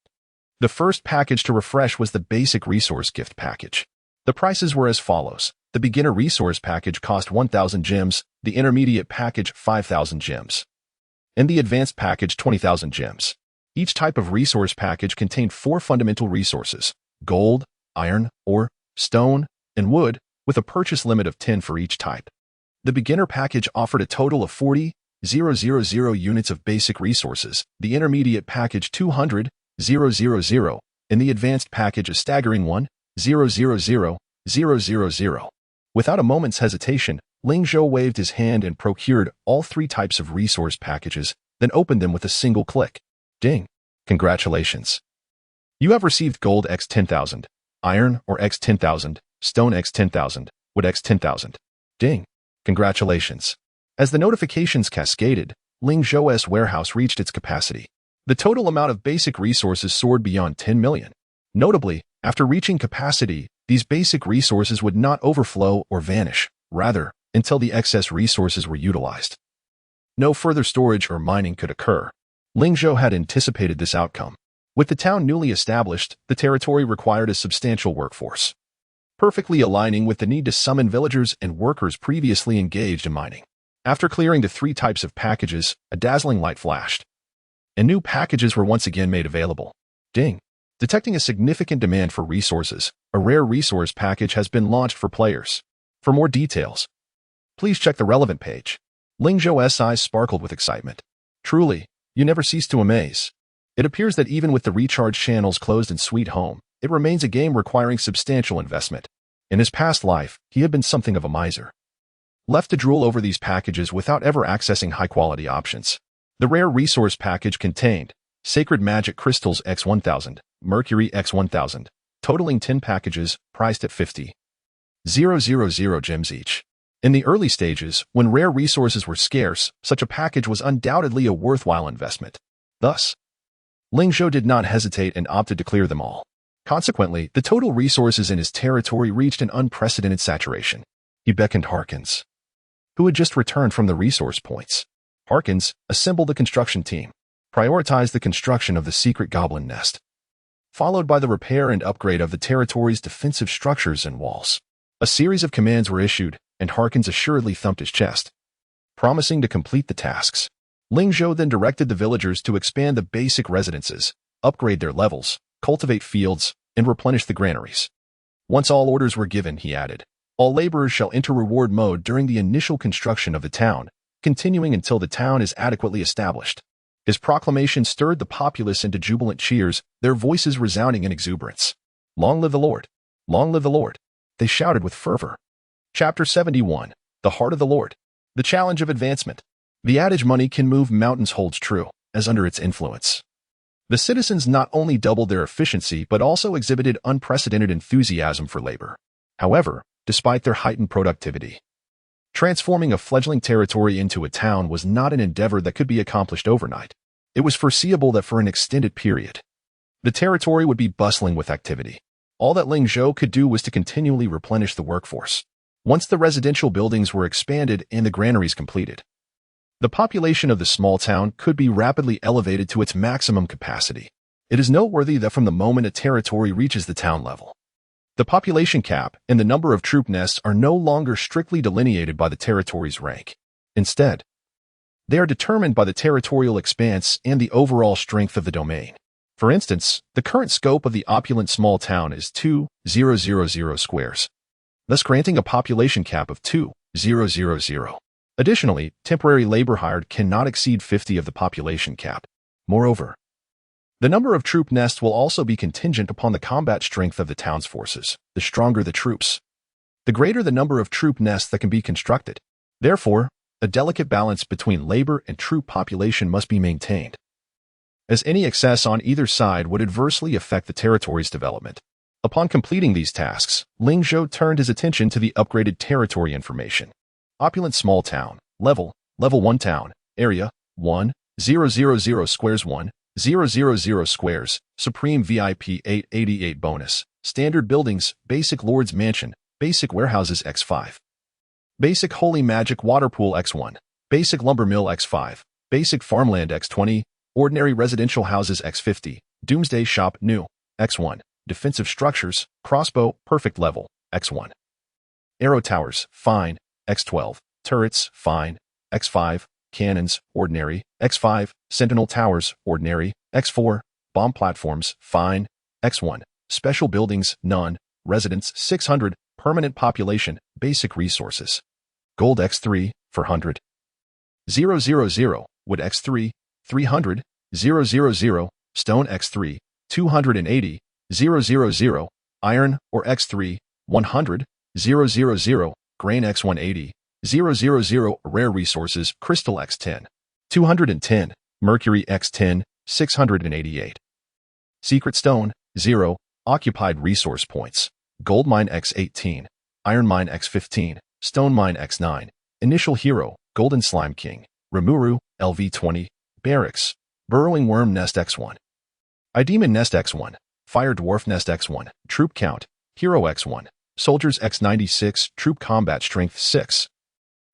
the first package to refresh was the basic resource gift package. The prices were as follows. The beginner resource package cost 1,000 gems, the intermediate package 5,000 gems, and the advanced package 20,000 gems. Each type of resource package contained 4 fundamental resources: gold, iron, ore, stone, and wood, with a purchase limit of 10 for each type. The beginner package offered a total of 40,000 units of basic resources, the intermediate package 200,000, and the advanced package a staggering 1,000,000. Without a moment's hesitation, Ling Zhou waved his hand and procured all 3 types of resource packages, then opened them with a single click. Ding! Congratulations! You have received gold x 10,000, iron or x 10,000, stone x 10,000, wood x 10,000. Ding! Congratulations! As the notifications cascaded, Ling Zhou's warehouse reached its capacity. The total amount of basic resources soared beyond 10 million. Notably, after reaching capacity, these basic resources would not overflow or vanish, rather, until the excess resources were utilized. No further storage or mining could occur. Ling Zhou had anticipated this outcome. With the town newly established, the territory required a substantial workforce, perfectly aligning with the need to summon villagers and workers previously engaged in mining. After clearing the 3 types of packages, a dazzling light flashed, and new packages were once again made available. Ding! Detecting a significant demand for resources, a rare resource package has been launched for players. For more details, please check the relevant page. Ling Zhou's eyes sparkled with excitement. Truly, you never cease to amaze. It appears that even with the recharge channels closed in Sweet Home, it remains a game requiring substantial investment. In his past life, he had been something of a miser, left to drool over these packages without ever accessing high-quality options. The rare resource package contained Sacred Magic Crystals x 1000, Mercury x 1000, totaling 10 packages, priced at 50,000 gems each. In the early stages, when rare resources were scarce, such a package was undoubtedly a worthwhile investment. Thus, Ling Zhou did not hesitate and opted to clear them all. Consequently, the total resources in his territory reached an unprecedented saturation. He beckoned Harkins, who had just returned from the resource points. Harkins, assemble the construction team. Prioritize the construction of the secret goblin nest, followed by the repair and upgrade of the territory's defensive structures and walls. A series of commands were issued, and Harkins assuredly thumped his chest, promising to complete the tasks. Ling Zhou then directed the villagers to expand the basic residences, upgrade their levels, cultivate fields, and replenish the granaries. Once all orders were given, he added, all laborers shall enter reward mode during the initial construction of the town, continuing until the town is adequately established. His proclamation stirred the populace into jubilant cheers, their voices resounding in exuberance. Long live the Lord! Long live the Lord! They shouted with fervor. Chapter 71. The Heart of the Lord. The Challenge of Advancement. The adage money can move mountains holds true, as under its influence, the citizens not only doubled their efficiency but also exhibited unprecedented enthusiasm for labor. However, despite their heightened productivity, transforming a fledgling territory into a town was not an endeavor that could be accomplished overnight. It was foreseeable that for an extended period, the territory would be bustling with activity. All that Ling Zhou could do was to continually replenish the workforce. Once the residential buildings were expanded and the granaries completed, the population of the small town could be rapidly elevated to its maximum capacity. It is noteworthy that from the moment a territory reaches the town level, the population cap and the number of troop nests are no longer strictly delineated by the territory's rank. Instead, they are determined by the territorial expanse and the overall strength of the domain. For instance, the current scope of the opulent small town is 2,000 squares, thus granting a population cap of 2,000. Additionally, temporary labor hired cannot exceed 50 of the population cap. Moreover, the number of troop nests will also be contingent upon the combat strength of the town's forces. The stronger the troops, the greater the number of troop nests that can be constructed. Therefore, a delicate balance between labor and troop population must be maintained, as any excess on either side would adversely affect the territory's development. Upon completing these tasks, Ling Zhou turned his attention to the upgraded territory information. Opulent small town, level 1 town, area, 1,000 squares 1,000 squares, supreme VIP 888 bonus, standard buildings, basic lord's mansion, basic warehouses x5, basic holy magic water pool x1, basic lumber mill x5, basic farmland x20, ordinary residential houses x50, Doomsday shop new, x1, defensive structures, crossbow, perfect level, x1, arrow towers, fine, x12, turrets, fine, x5, cannons, ordinary, x5, sentinel towers, ordinary, X4, bomb platforms, fine. X1, special buildings, none. Residents, 600. Permanent population, basic resources. Gold X3, 400. 000, wood X3, 300. 000, stone X3, 280. 000, iron or X3, 100. 000, grain X180. 000, rare resources, crystal X10. 210, mercury X10, 688. Secret stone, 0, occupied resource points. Gold mine X18, iron mine X15, stone mine X9. Initial hero, golden slime king. Rimuru, LV20, barracks. Burrowing worm nest X1. Demon nest X1, fire dwarf nest X1, troop count, hero X1, soldiers X96, troop combat strength 6.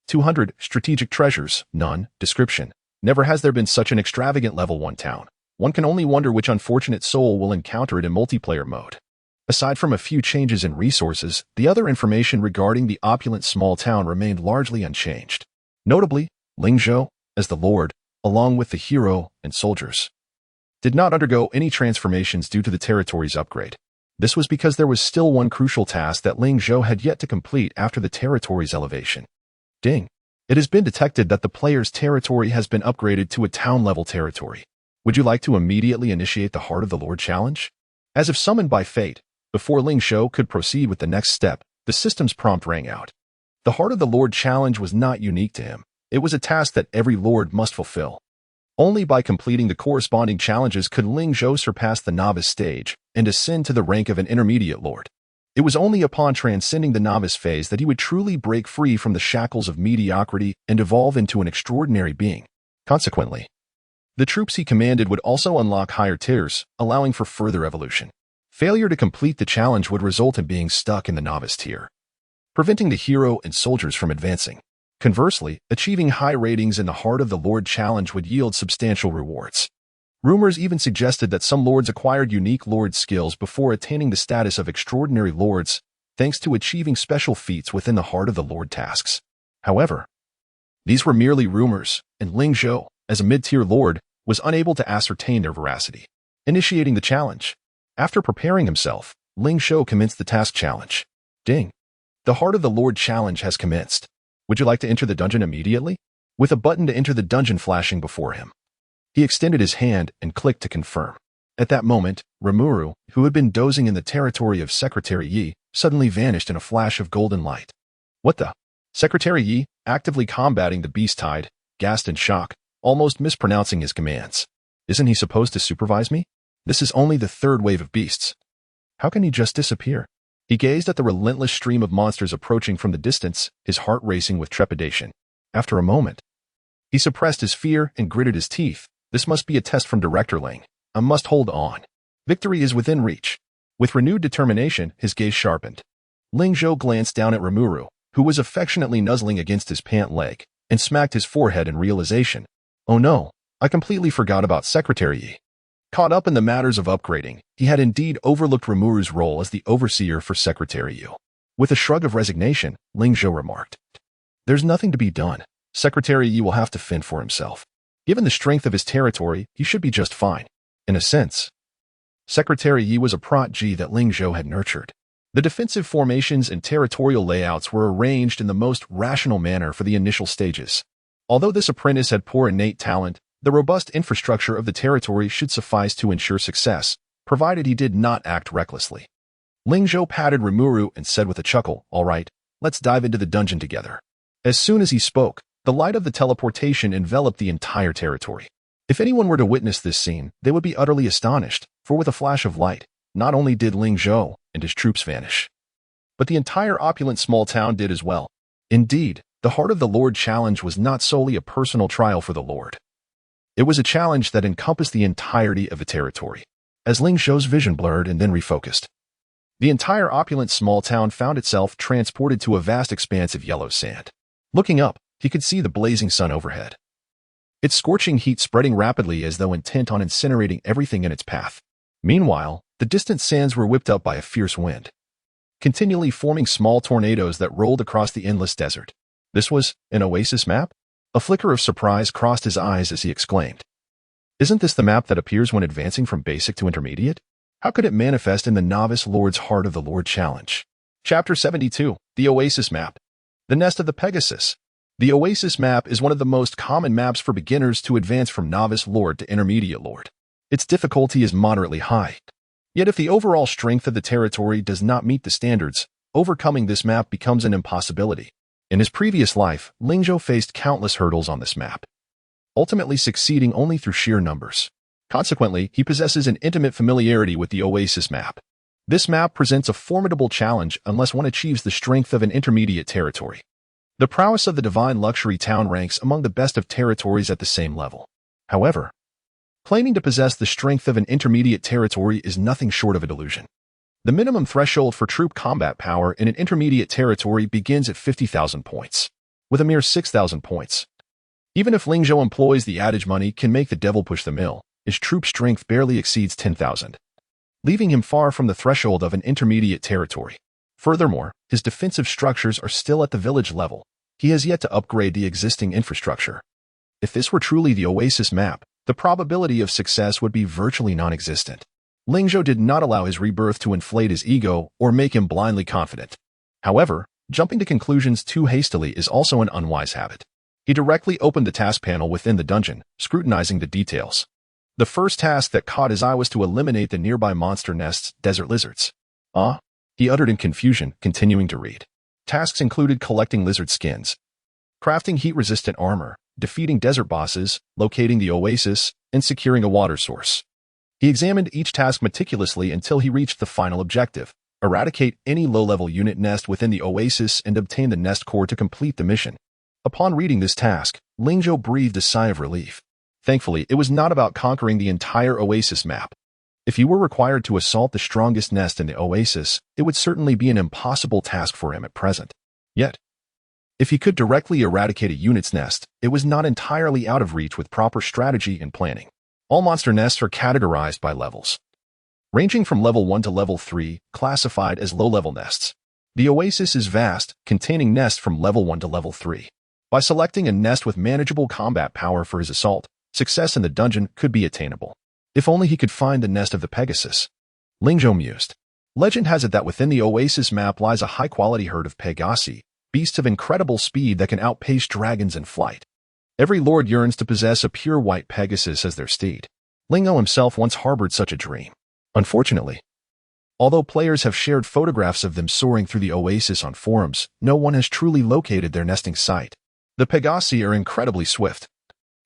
200, strategic treasures, none. Description. Never has there been such an extravagant level 1 town. One can only wonder which unfortunate soul will encounter it in multiplayer mode. Aside from a few changes in resources, the other information regarding the opulent small town remained largely unchanged. Notably, Ling Zhou, as the Lord, along with the hero and soldiers, did not undergo any transformations due to the territory's upgrade. This was because there was still one crucial task that Ling Zhou had yet to complete after the territory's elevation. Ding! It has been detected that the player's territory has been upgraded to a town-level territory. Would you like to immediately initiate the Heart of the Lord challenge? As if summoned by fate, before Ling Zhou could proceed with the next step, the system's prompt rang out. The Heart of the Lord challenge was not unique to him. It was a task that every Lord must fulfill. Only by completing the corresponding challenges could Ling Zhou surpass the novice stage and ascend to the rank of an intermediate Lord. It was only upon transcending the novice phase that he would truly break free from the shackles of mediocrity and evolve into an extraordinary being. Consequently, the troops he commanded would also unlock higher tiers, allowing for further evolution. Failure to complete the challenge would result in being stuck in the novice tier, preventing the hero and soldiers from advancing. Conversely, achieving high ratings in the Heart of the Lord challenge would yield substantial rewards. Rumors even suggested that some lords acquired unique lord skills before attaining the status of extraordinary lords, thanks to achieving special feats within the Heart of the Lord tasks. However, these were merely rumors, and Ling Zhou, as a mid-tier lord, was unable to ascertain their veracity. Initiating the challenge. After preparing himself, Ling Zhou commenced the task challenge. Ding! The Heart of the Lord challenge has commenced. Would you like to enter the dungeon immediately? With a button to enter the dungeon flashing before him, he extended his hand and clicked to confirm. At that moment, Rimuru, who had been dozing in the territory of Secretary Yi, suddenly vanished in a flash of golden light. What the? Secretary Yi, actively combating the beast tide, gasped in shock, almost mispronouncing his commands. Isn't he supposed to supervise me? This is only the third wave of beasts. How can he just disappear? He gazed at the relentless stream of monsters approaching from the distance, his heart racing with trepidation. After a moment, he suppressed his fear and gritted his teeth. This must be a test from Director Ling. I must hold on. Victory is within reach. With renewed determination, his gaze sharpened. Ling Zhou glanced down at Rimuru, who was affectionately nuzzling against his pant leg, and smacked his forehead in realization. Oh no, I completely forgot about Secretary Yi. Caught up in the matters of upgrading, he had indeed overlooked Rimuru's role as the overseer for Secretary Yi. With a shrug of resignation, Ling Zhou remarked, "There's nothing to be done. Secretary Yi will have to fend for himself. Given the strength of his territory, he should be just fine." In a sense, Secretary Yi was a protege that Ling Zhou had nurtured. The defensive formations and territorial layouts were arranged in the most rational manner for the initial stages. Although this apprentice had poor innate talent, the robust infrastructure of the territory should suffice to ensure success, provided he did not act recklessly. Ling Zhou patted Rimuru and said with a chuckle, "All right, let's dive into the dungeon together." As soon as he spoke, the light of the teleportation enveloped the entire territory. If anyone were to witness this scene, they would be utterly astonished, for with a flash of light, not only did Ling Zhou and his troops vanish, but the entire opulent small town did as well. Indeed, the Heart of the Lord challenge was not solely a personal trial for the Lord. It was a challenge that encompassed the entirety of the territory. As Ling Zhou's vision blurred and then refocused, the entire opulent small town found itself transported to a vast expanse of yellow sand. Looking up, he could see the blazing sun overhead, its scorching heat spreading rapidly as though intent on incinerating everything in its path. Meanwhile, the distant sands were whipped up by a fierce wind, continually forming small tornadoes that rolled across the endless desert. This was an oasis map? A flicker of surprise crossed his eyes as he exclaimed, Isn't this the map that appears when advancing from basic to intermediate? How could it manifest in the Novice Lord's Heart of the Lord Challenge? Chapter 72, The Oasis Map. The Nest of the Pegasus. The Oasis map is one of the most common maps for beginners to advance from Novice Lord to Intermediate Lord. Its difficulty is moderately high. Yet if the overall strength of the territory does not meet the standards, overcoming this map becomes an impossibility. In his previous life, Ling Zhou faced countless hurdles on this map, ultimately succeeding only through sheer numbers. Consequently, he possesses an intimate familiarity with the Oasis map. This map presents a formidable challenge unless one achieves the strength of an intermediate territory. The prowess of the Divine Luxury Town ranks among the best of territories at the same level. However, claiming to possess the strength of an intermediate territory is nothing short of a delusion. The minimum threshold for troop combat power in an intermediate territory begins at 50,000 points, with a mere 6,000 points. Even if Ling Zhou employs the adage money can make the devil push the mill, his troop strength barely exceeds 10,000, leaving him far from the threshold of an intermediate territory. Furthermore, his defensive structures are still at the village level. He has yet to upgrade the existing infrastructure. If this were truly the Oasis map, the probability of success would be virtually non-existent. Ling Zhou did not allow his rebirth to inflate his ego or make him blindly confident. However, jumping to conclusions too hastily is also an unwise habit. He directly opened the task panel within the dungeon, scrutinizing the details. The first task that caught his eye was to eliminate the nearby monster nests, desert lizards. He uttered in confusion, continuing to read. Tasks included collecting lizard skins, crafting heat-resistant armor, defeating desert bosses, locating the oasis, and securing a water source. He examined each task meticulously until he reached the final objective: eradicate any low-level unit nest within the oasis and obtain the nest core to complete the mission. Upon reading this task, Ling Zhou breathed a sigh of relief. Thankfully, it was not about conquering the entire oasis map. If he were required to assault the strongest nest in the oasis, it would certainly be an impossible task for him at present. Yet, if he could directly eradicate a unit's nest, it was not entirely out of reach with proper strategy and planning. All monster nests are categorized by levels, ranging from level 1 to level 3, classified as low-level nests. The oasis is vast, containing nests from level 1 to level 3. By selecting a nest with manageable combat power for his assault, success in the dungeon could be attainable. If only he could find the nest of the Pegasus. Ling Zhou mused. Legend has it that within the Oasis map lies a high-quality herd of Pegasi, beasts of incredible speed that can outpace dragons in flight. Every lord yearns to possess a pure white Pegasus as their steed. Ling Zhou himself once harbored such a dream. Unfortunately, although players have shared photographs of them soaring through the Oasis on forums, no one has truly located their nesting site. The Pegasi are incredibly swift,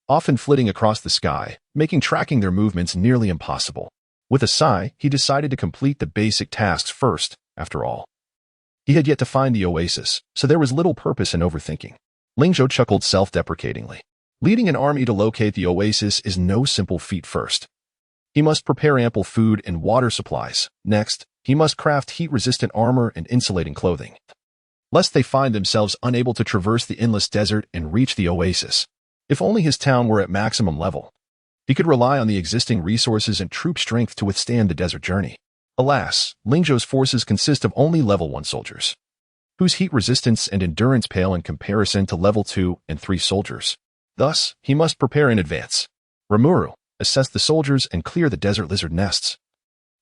often flitting across the sky, making tracking their movements nearly impossible. With a sigh, he decided to complete the basic tasks first, after all. He had yet to find the oasis, so there was little purpose in overthinking. Ling Zhou chuckled self-deprecatingly. Leading an army to locate the oasis is no simple feat. First, he must prepare ample food and water supplies. Next, he must craft heat-resistant armor and insulating clothing, lest they find themselves unable to traverse the endless desert and reach the oasis. If only his town were at maximum level, he could rely on the existing resources and troop strength to withstand the desert journey. Alas, Ling Zhou's forces consist of only level 1 soldiers, whose heat resistance and endurance pale in comparison to level 2 and 3 soldiers. Thus, he must prepare in advance. Rimuru, assess the soldiers and clear the desert lizard nests.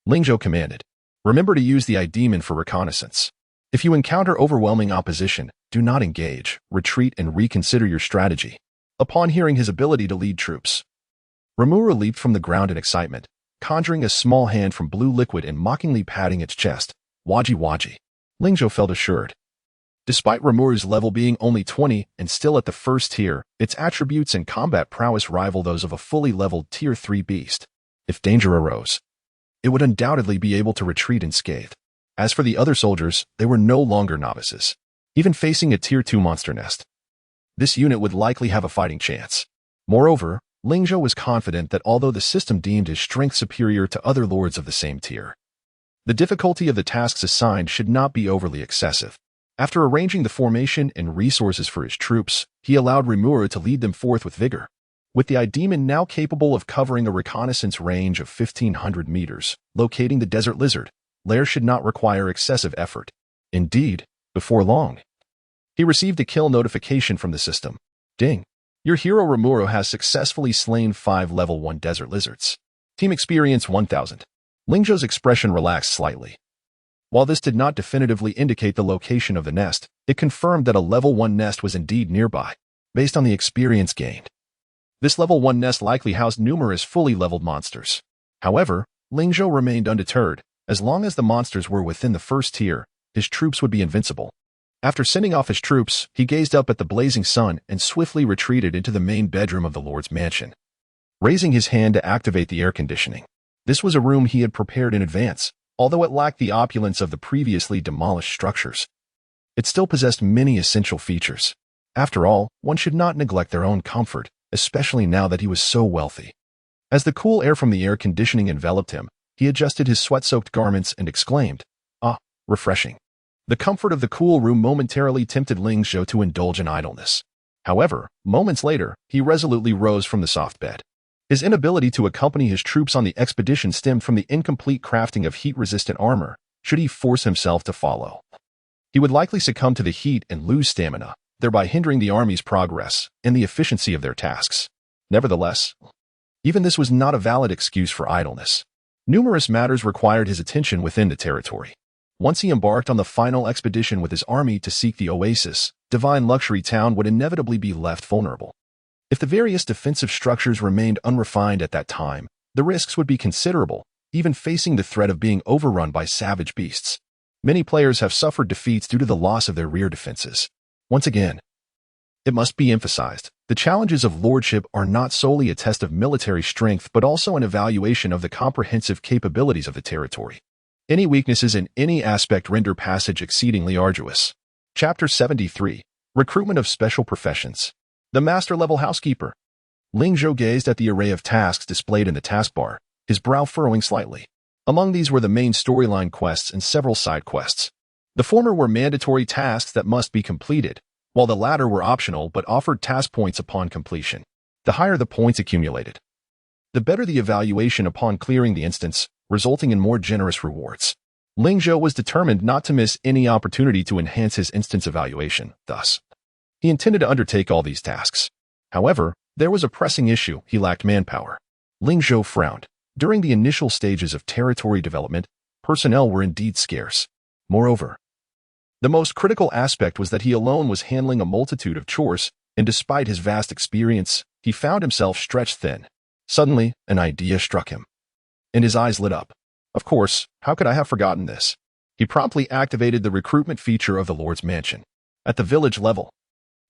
Ling Zhou commanded. Remember to use the demon for reconnaissance. If you encounter overwhelming opposition, do not engage, retreat, and reconsider your strategy. Upon hearing his ability to lead troops, Rimuru leaped from the ground in excitement, conjuring a small hand from blue liquid and mockingly patting its chest. Waji waji. Ling Zhou felt assured. Despite Rimuru's level being only 20 and still at the first tier, its attributes and combat prowess rival those of a fully leveled tier 3 beast. If danger arose, it would undoubtedly be able to retreat unscathed. As for the other soldiers, they were no longer novices. Even facing a tier 2 monster nest, this unit would likely have a fighting chance. Moreover, Ling Zhou was confident that although the system deemed his strength superior to other lords of the same tier, the difficulty of the tasks assigned should not be overly excessive. After arranging the formation and resources for his troops, he allowed Rimuru to lead them forth with vigor. With the demon now capable of covering a reconnaissance range of 1,500 meters, locating the desert lizard lair should not require excessive effort. Indeed, before long, he received a kill notification from the system. Ding. Your hero Rimuro has successfully slain 5 level 1 desert lizards. Team experience 1000. Ling Zhou's expression relaxed slightly. While this did not definitively indicate the location of the nest, it confirmed that a level 1 nest was indeed nearby, based on the experience gained. This level 1 nest likely housed numerous fully leveled monsters. However, Ling Zhou remained undeterred. As long as the monsters were within the first tier, his troops would be invincible. After sending off his troops, he gazed up at the blazing sun and swiftly retreated into the main bedroom of the Lord's mansion, raising his hand to activate the air conditioning. This was a room he had prepared in advance, although it lacked the opulence of the previously demolished structures. It still possessed many essential features. After all, one should not neglect their own comfort, especially now that he was so wealthy. As the cool air from the air conditioning enveloped him, he adjusted his sweat-soaked garments and exclaimed, "Ah, refreshing." The comfort of the cool room momentarily tempted Ling Zhou to indulge in idleness. However, moments later, he resolutely rose from the soft bed. His inability to accompany his troops on the expedition stemmed from the incomplete crafting of heat-resistant armor, should he force himself to follow. He would likely succumb to the heat and lose stamina, thereby hindering the army's progress and the efficiency of their tasks. Nevertheless, even this was not a valid excuse for idleness. Numerous matters required his attention within the territory. Once he embarked on the final expedition with his army to seek the oasis, Divine Luxury Town would inevitably be left vulnerable. If the various defensive structures remained unrefined at that time, the risks would be considerable, even facing the threat of being overrun by savage beasts. Many players have suffered defeats due to the loss of their rear defenses. Once again, it must be emphasized, the challenges of lordship are not solely a test of military strength but also an evaluation of the comprehensive capabilities of the territory. Any weaknesses in any aspect render passage exceedingly arduous. Chapter 73. Recruitment of Special Professions. The Master-Level Housekeeper. Ling Zhou gazed at the array of tasks displayed in the taskbar, his brow furrowing slightly. Among these were the main storyline quests and several side quests. The former were mandatory tasks that must be completed, while the latter were optional but offered task points upon completion. The higher the points accumulated, the better the evaluation upon clearing the instance, resulting in more generous rewards. Ling Zhou was determined not to miss any opportunity to enhance his instance evaluation, thus, he intended to undertake all these tasks. However, there was a pressing issue: he lacked manpower. Ling Zhou frowned. During the initial stages of territory development, personnel were indeed scarce. Moreover, the most critical aspect was that he alone was handling a multitude of chores, and despite his vast experience, he found himself stretched thin. Suddenly, an idea struck him, and his eyes lit up. Of course, how could I have forgotten this? He promptly activated the recruitment feature of the Lord's Mansion. At the village level,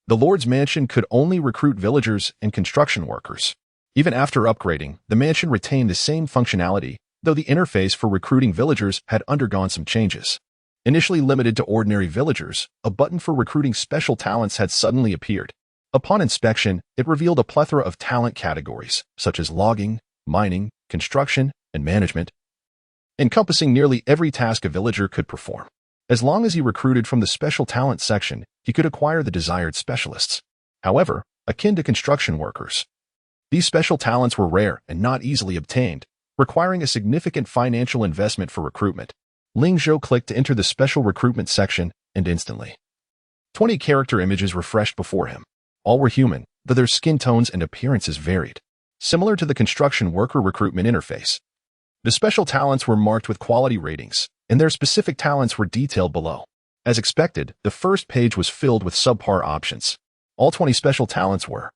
the Lord's Mansion could only recruit villagers and construction workers. Even after upgrading, the mansion retained the same functionality, though the interface for recruiting villagers had undergone some changes. Initially limited to ordinary villagers, a button for recruiting special talents had suddenly appeared. Upon inspection, it revealed a plethora of talent categories, such as logging, mining, construction, and management, encompassing nearly every task a villager could perform. As long as he recruited from the special talent section, he could acquire the desired specialists. However, akin to construction workers, these special talents were rare and not easily obtained, requiring a significant financial investment for recruitment. Ling Zhou clicked to enter the special recruitment section, and instantly, 20 character images refreshed before him. All were human, though their skin tones and appearances varied, similar to the construction worker recruitment interface. The special talents were marked with quality ratings, and their specific talents were detailed below. As expected, the first page was filled with subpar options. All 20 special talents were,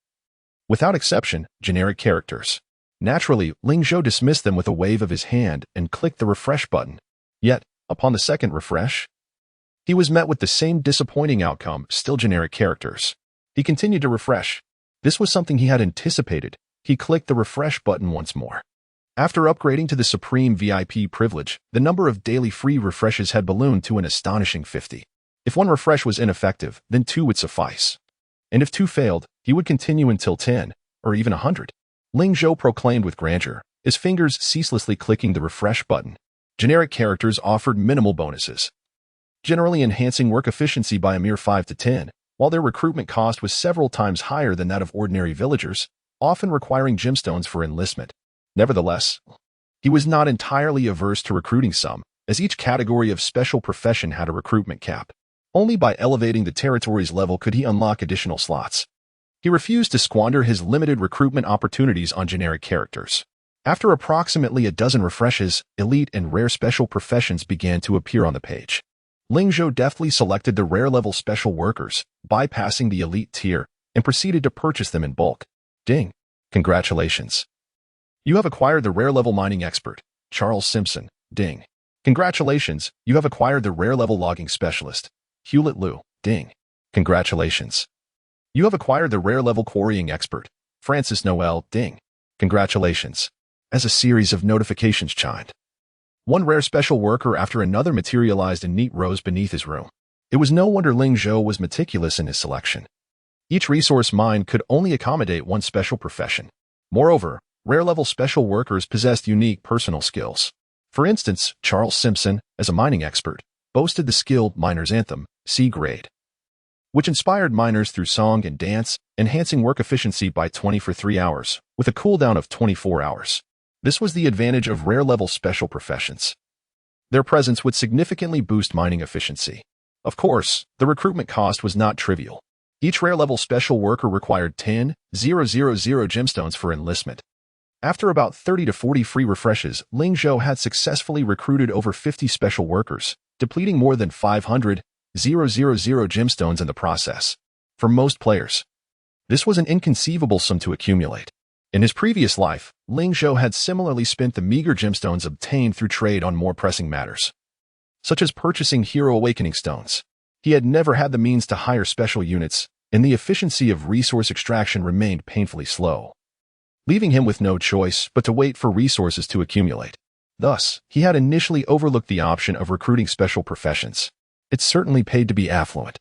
without exception, generic characters. Naturally, Ling Zhou dismissed them with a wave of his hand and clicked the refresh button. Yet, upon the second refresh, he was met with the same disappointing outcome: still generic characters. He continued to refresh. This was something he had anticipated. He clicked the refresh button once more. After upgrading to the Supreme VIP privilege, the number of daily free refreshes had ballooned to an astonishing 50. If one refresh was ineffective, then 2 would suffice. And if 2 failed, he would continue until 10, or even 100. Ling Zhou proclaimed with grandeur, his fingers ceaselessly clicking the refresh button. Generic characters offered minimal bonuses, generally enhancing work efficiency by a mere 5 to 10, while their recruitment cost was several times higher than that of ordinary villagers, often requiring gemstones for enlistment. Nevertheless, he was not entirely averse to recruiting some, as each category of special profession had a recruitment cap. Only by elevating the territory's level could he unlock additional slots. He refused to squander his limited recruitment opportunities on generic characters. After approximately a dozen refreshes, elite and rare special professions began to appear on the page. Ling Zhou deftly selected the rare-level special workers, bypassing the elite tier, and proceeded to purchase them in bulk. Ding! Congratulations! You have acquired the rare-level mining expert, Charles Simpson. Ding! Congratulations! You have acquired the rare-level logging specialist, Hewlett Liu. Ding! Congratulations! You have acquired the rare-level quarrying expert, Francis Noel. Ding! Congratulations! As a series of notifications chimed, one rare special worker after another materialized in neat rows beneath his room. It was no wonder Ling Zhou was meticulous in his selection. Each resource mine could only accommodate one special profession. Moreover, rare-level special workers possessed unique personal skills. For instance, Charles Simpson, as a mining expert, boasted the skill Miner's Anthem, C grade, which inspired miners through song and dance, enhancing work efficiency by 20 for 3 hours, with a cooldown of 24 hours. This was the advantage of rare-level special professions. Their presence would significantly boost mining efficiency. Of course, the recruitment cost was not trivial. Each rare-level special worker required 10,000 gemstones for enlistment. After about 30 to 40 free refreshes, Ling Zhou had successfully recruited over 50 special workers, depleting more than 500,000 gemstones in the process. For most players, this was an inconceivable sum to accumulate. In his previous life, Ling Zhou had similarly spent the meager gemstones obtained through trade on more pressing matters, such as purchasing Hero Awakening stones. He had never had the means to hire special units, and the efficiency of resource extraction remained painfully slow, leaving him with no choice but to wait for resources to accumulate. Thus, he had initially overlooked the option of recruiting special professions. It certainly paid to be affluent.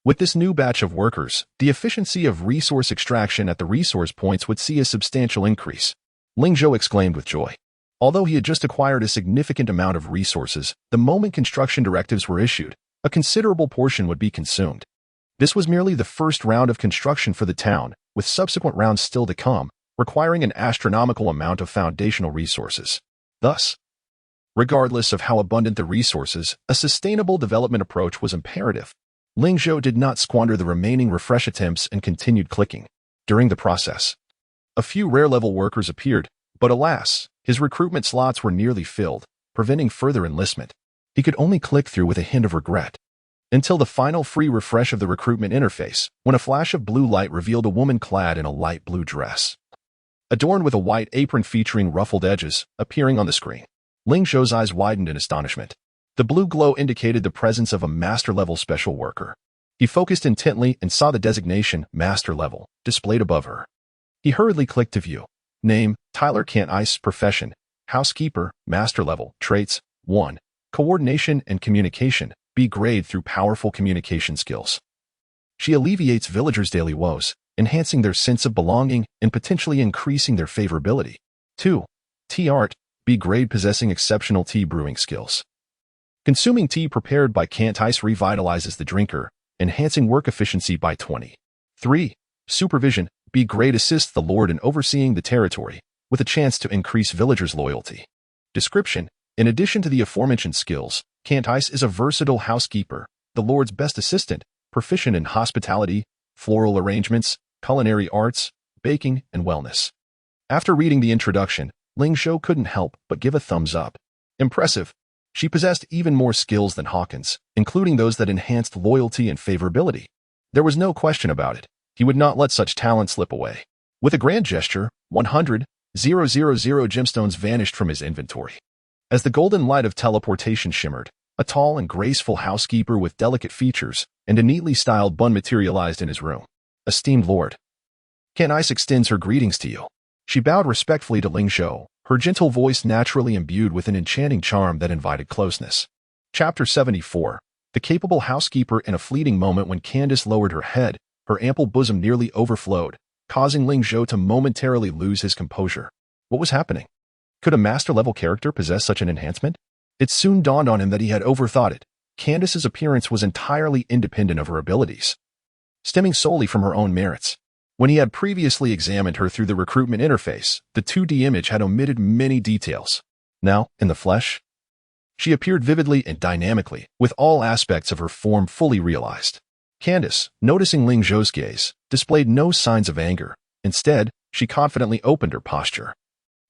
With this new batch of workers, the efficiency of resource extraction at the resource points would see a substantial increase. Ling Zhou exclaimed with joy. Although he had just acquired a significant amount of resources, the moment construction directives were issued, a considerable portion would be consumed. This was merely the first round of construction for the town, with subsequent rounds still to come, requiring an astronomical amount of foundational resources. Thus, regardless of how abundant the resources, a sustainable development approach was imperative. Ling Zhou did not squander the remaining refresh attempts and continued clicking. During the process, a few rare-level workers appeared, but alas, his recruitment slots were nearly filled, preventing further enlistment. He could only click through with a hint of regret, until the final free refresh of the recruitment interface, when a flash of blue light revealed a woman clad in a light blue dress, adorned with a white apron featuring ruffled edges, appearing on the screen. Ling Zhou's eyes widened in astonishment. The blue glow indicated the presence of a master-level special worker. He focused intently and saw the designation, Master Level, displayed above her. He hurriedly clicked to view. Name, Tyler Kent Ice. Profession, Housekeeper. Master Level. Traits, 1. Coordination and Communication, B grade through powerful communication skills. She alleviates villagers' daily woes, enhancing their sense of belonging and potentially increasing their favorability. 2. Tea Art, B grade possessing exceptional tea brewing skills. Consuming tea prepared by Kent Ice revitalizes the drinker, enhancing work efficiency by 20. 3. Supervision, B grade assists the lord in overseeing the territory, with a chance to increase villagers' loyalty. Description: in addition to the aforementioned skills, Kent Ice is a versatile housekeeper, the lord's best assistant, proficient in hospitality, floral arrangements, culinary arts, baking, and wellness. After reading the introduction, Ling Zhou couldn't help but give a thumbs up. Impressive. She possessed even more skills than Hawkins, including those that enhanced loyalty and favorability. There was no question about it. He would not let such talent slip away. With a grand gesture, 100,000 gemstones vanished from his inventory. As the golden light of teleportation shimmered, a tall and graceful housekeeper with delicate features and a neatly styled bun materialized in his room. Esteemed Lord, Kent Ice extends her greetings to you. She bowed respectfully to Ling Zhou, her gentle voice naturally imbued with an enchanting charm that invited closeness. Chapter 74. The capable housekeeper. In a fleeting moment when Candace lowered her head, her ample bosom nearly overflowed, causing Ling Zhou to momentarily lose his composure. What was happening? Could a master-level character possess such an enhancement? It soon dawned on him that he had overthought it. Candace's appearance was entirely independent of her abilities, stemming solely from her own merits. When he had previously examined her through the recruitment interface, the 2D image had omitted many details. Now, in the flesh, she appeared vividly and dynamically, with all aspects of her form fully realized. Candace, noticing Ling Zhou's gaze, displayed no signs of anger. Instead, she confidently opened her posture,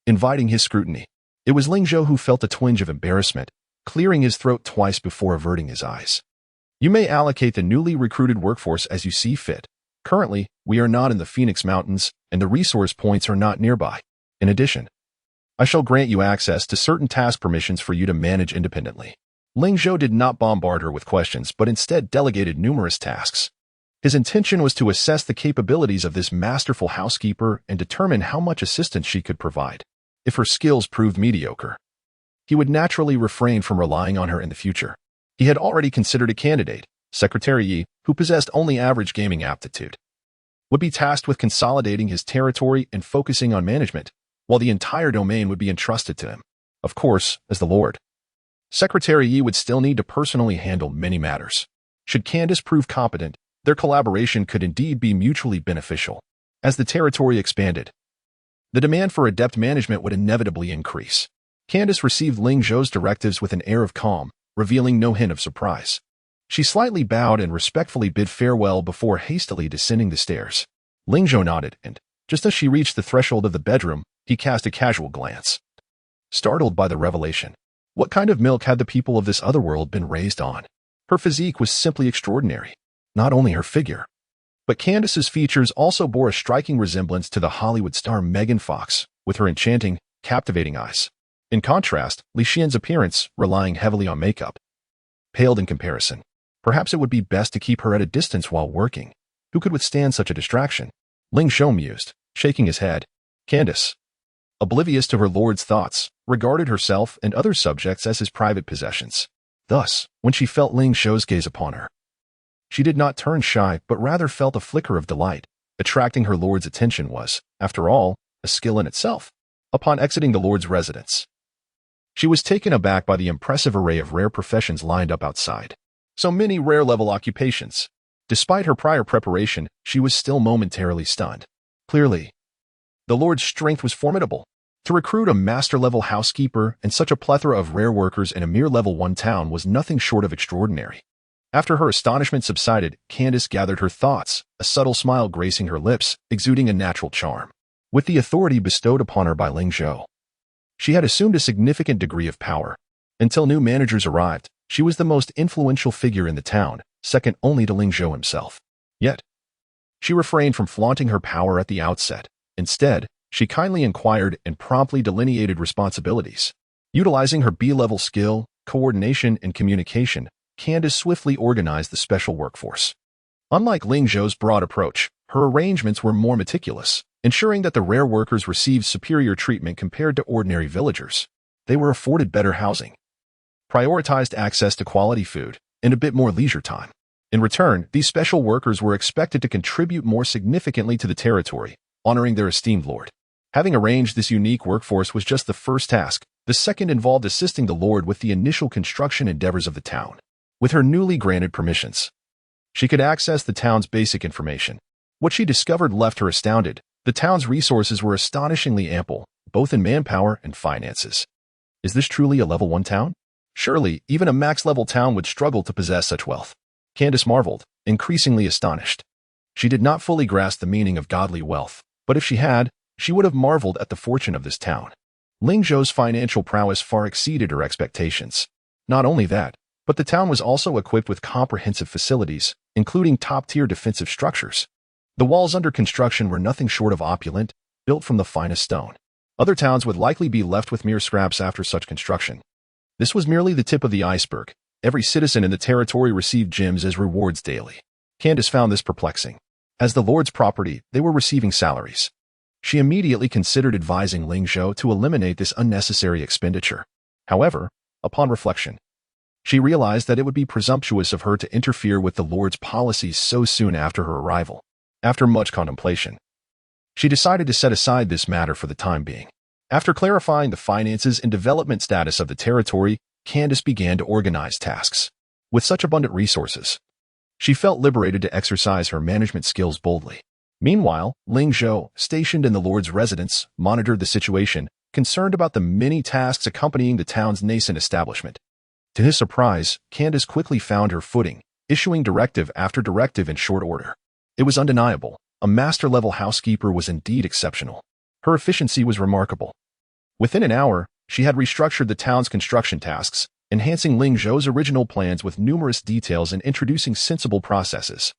inviting his scrutiny. It was Ling Zhou who felt a twinge of embarrassment, clearing his throat twice before averting his eyes. You may allocate the newly recruited workforce as you see fit. Currently, we are not in the Phoenix Mountains, and the resource points are not nearby. In addition, I shall grant you access to certain task permissions for you to manage independently. Ling Zhou did not bombard her with questions, but instead delegated numerous tasks. His intention was to assess the capabilities of this masterful housekeeper and determine how much assistance she could provide. If her skills proved mediocre, he would naturally refrain from relying on her in the future. He had already considered a candidate, Secretary Yi, who possessed only average gaming aptitude, would be tasked with consolidating his territory and focusing on management, while the entire domain would be entrusted to him. Of course, as the Lord, Secretary Yi would still need to personally handle many matters. Should Candace prove competent, their collaboration could indeed be mutually beneficial. As the territory expanded, the demand for adept management would inevitably increase. Candace received Ling Zhou's directives with an air of calm, revealing no hint of surprise. She slightly bowed and respectfully bid farewell before hastily descending the stairs. Ling Zhou nodded, and, just as she reached the threshold of the bedroom, he cast a casual glance, startled by the revelation. What kind of milk had the people of this other world been raised on? Her physique was simply extraordinary. Not only her figure, but Candace's features also bore a striking resemblance to the Hollywood star Megan Fox, with her enchanting, captivating eyes. In contrast, Li Xian's appearance, relying heavily on makeup, paled in comparison. Perhaps it would be best to keep her at a distance while working. Who could withstand such a distraction? Ling Zhou mused, shaking his head. Candace, oblivious to her lord's thoughts, regarded herself and other subjects as his private possessions. Thus, when she felt Ling Zhou's gaze upon her, she did not turn shy, but rather felt a flicker of delight. Attracting her lord's attention was, after all, a skill in itself. Upon exiting the lord's residence, she was taken aback by the impressive array of rare professions lined up outside. So many rare-level occupations. Despite her prior preparation, she was still momentarily stunned. Clearly, the lord's strength was formidable. To recruit a master-level housekeeper and such a plethora of rare workers in a mere level 1 town was nothing short of extraordinary. After her astonishment subsided, Candace gathered her thoughts, a subtle smile gracing her lips, exuding a natural charm. With the authority bestowed upon her by Ling Zhou, she had assumed a significant degree of power. Until new managers arrived, she was the most influential figure in the town, second only to Ling Zhou himself. Yet, she refrained from flaunting her power at the outset. Instead, she kindly inquired and promptly delineated responsibilities. Utilizing her B-level skill, coordination, and communication, Candace swiftly organized the special workforce. Unlike Ling Zhou's broad approach, her arrangements were more meticulous, ensuring that the rare workers received superior treatment compared to ordinary villagers. They were afforded better housing, prioritized access to quality food, and a bit more leisure time. In return, these special workers were expected to contribute more significantly to the territory, honoring their esteemed lord. Having arranged this unique workforce was just the first task. The second involved assisting the lord with the initial construction endeavors of the town. With her newly granted permissions, she could access the town's basic information. What she discovered left her astounded. The town's resources were astonishingly ample, both in manpower and finances. Is this truly a level 1 town? Surely, even a max-level town would struggle to possess such wealth. Candace marveled, increasingly astonished. She did not fully grasp the meaning of godly wealth, but if she had, she would have marveled at the fortune of this town. Ling Zhou's financial prowess far exceeded her expectations. Not only that, but the town was also equipped with comprehensive facilities, including top-tier defensive structures. The walls under construction were nothing short of opulent, built from the finest stone. Other towns would likely be left with mere scraps after such construction. This was merely the tip of the iceberg. Every citizen in the territory received gems as rewards daily. Candace found this perplexing. As the lord's property, they were receiving salaries. She immediately considered advising Ling Zhou to eliminate this unnecessary expenditure. However, upon reflection, she realized that it would be presumptuous of her to interfere with the lord's policies so soon after her arrival. After much contemplation, she decided to set aside this matter for the time being. After clarifying the finances and development status of the territory, Candace began to organize tasks. With such abundant resources, she felt liberated to exercise her management skills boldly. Meanwhile, Ling Zhou, stationed in the lord's residence, monitored the situation, concerned about the many tasks accompanying the town's nascent establishment. To his surprise, Candace quickly found her footing, issuing directive after directive in short order. It was undeniable. A master-level housekeeper was indeed exceptional. Her efficiency was remarkable. Within an hour, she had restructured the town's construction tasks, enhancing Ling Zhou's original plans with numerous details and introducing sensible processes.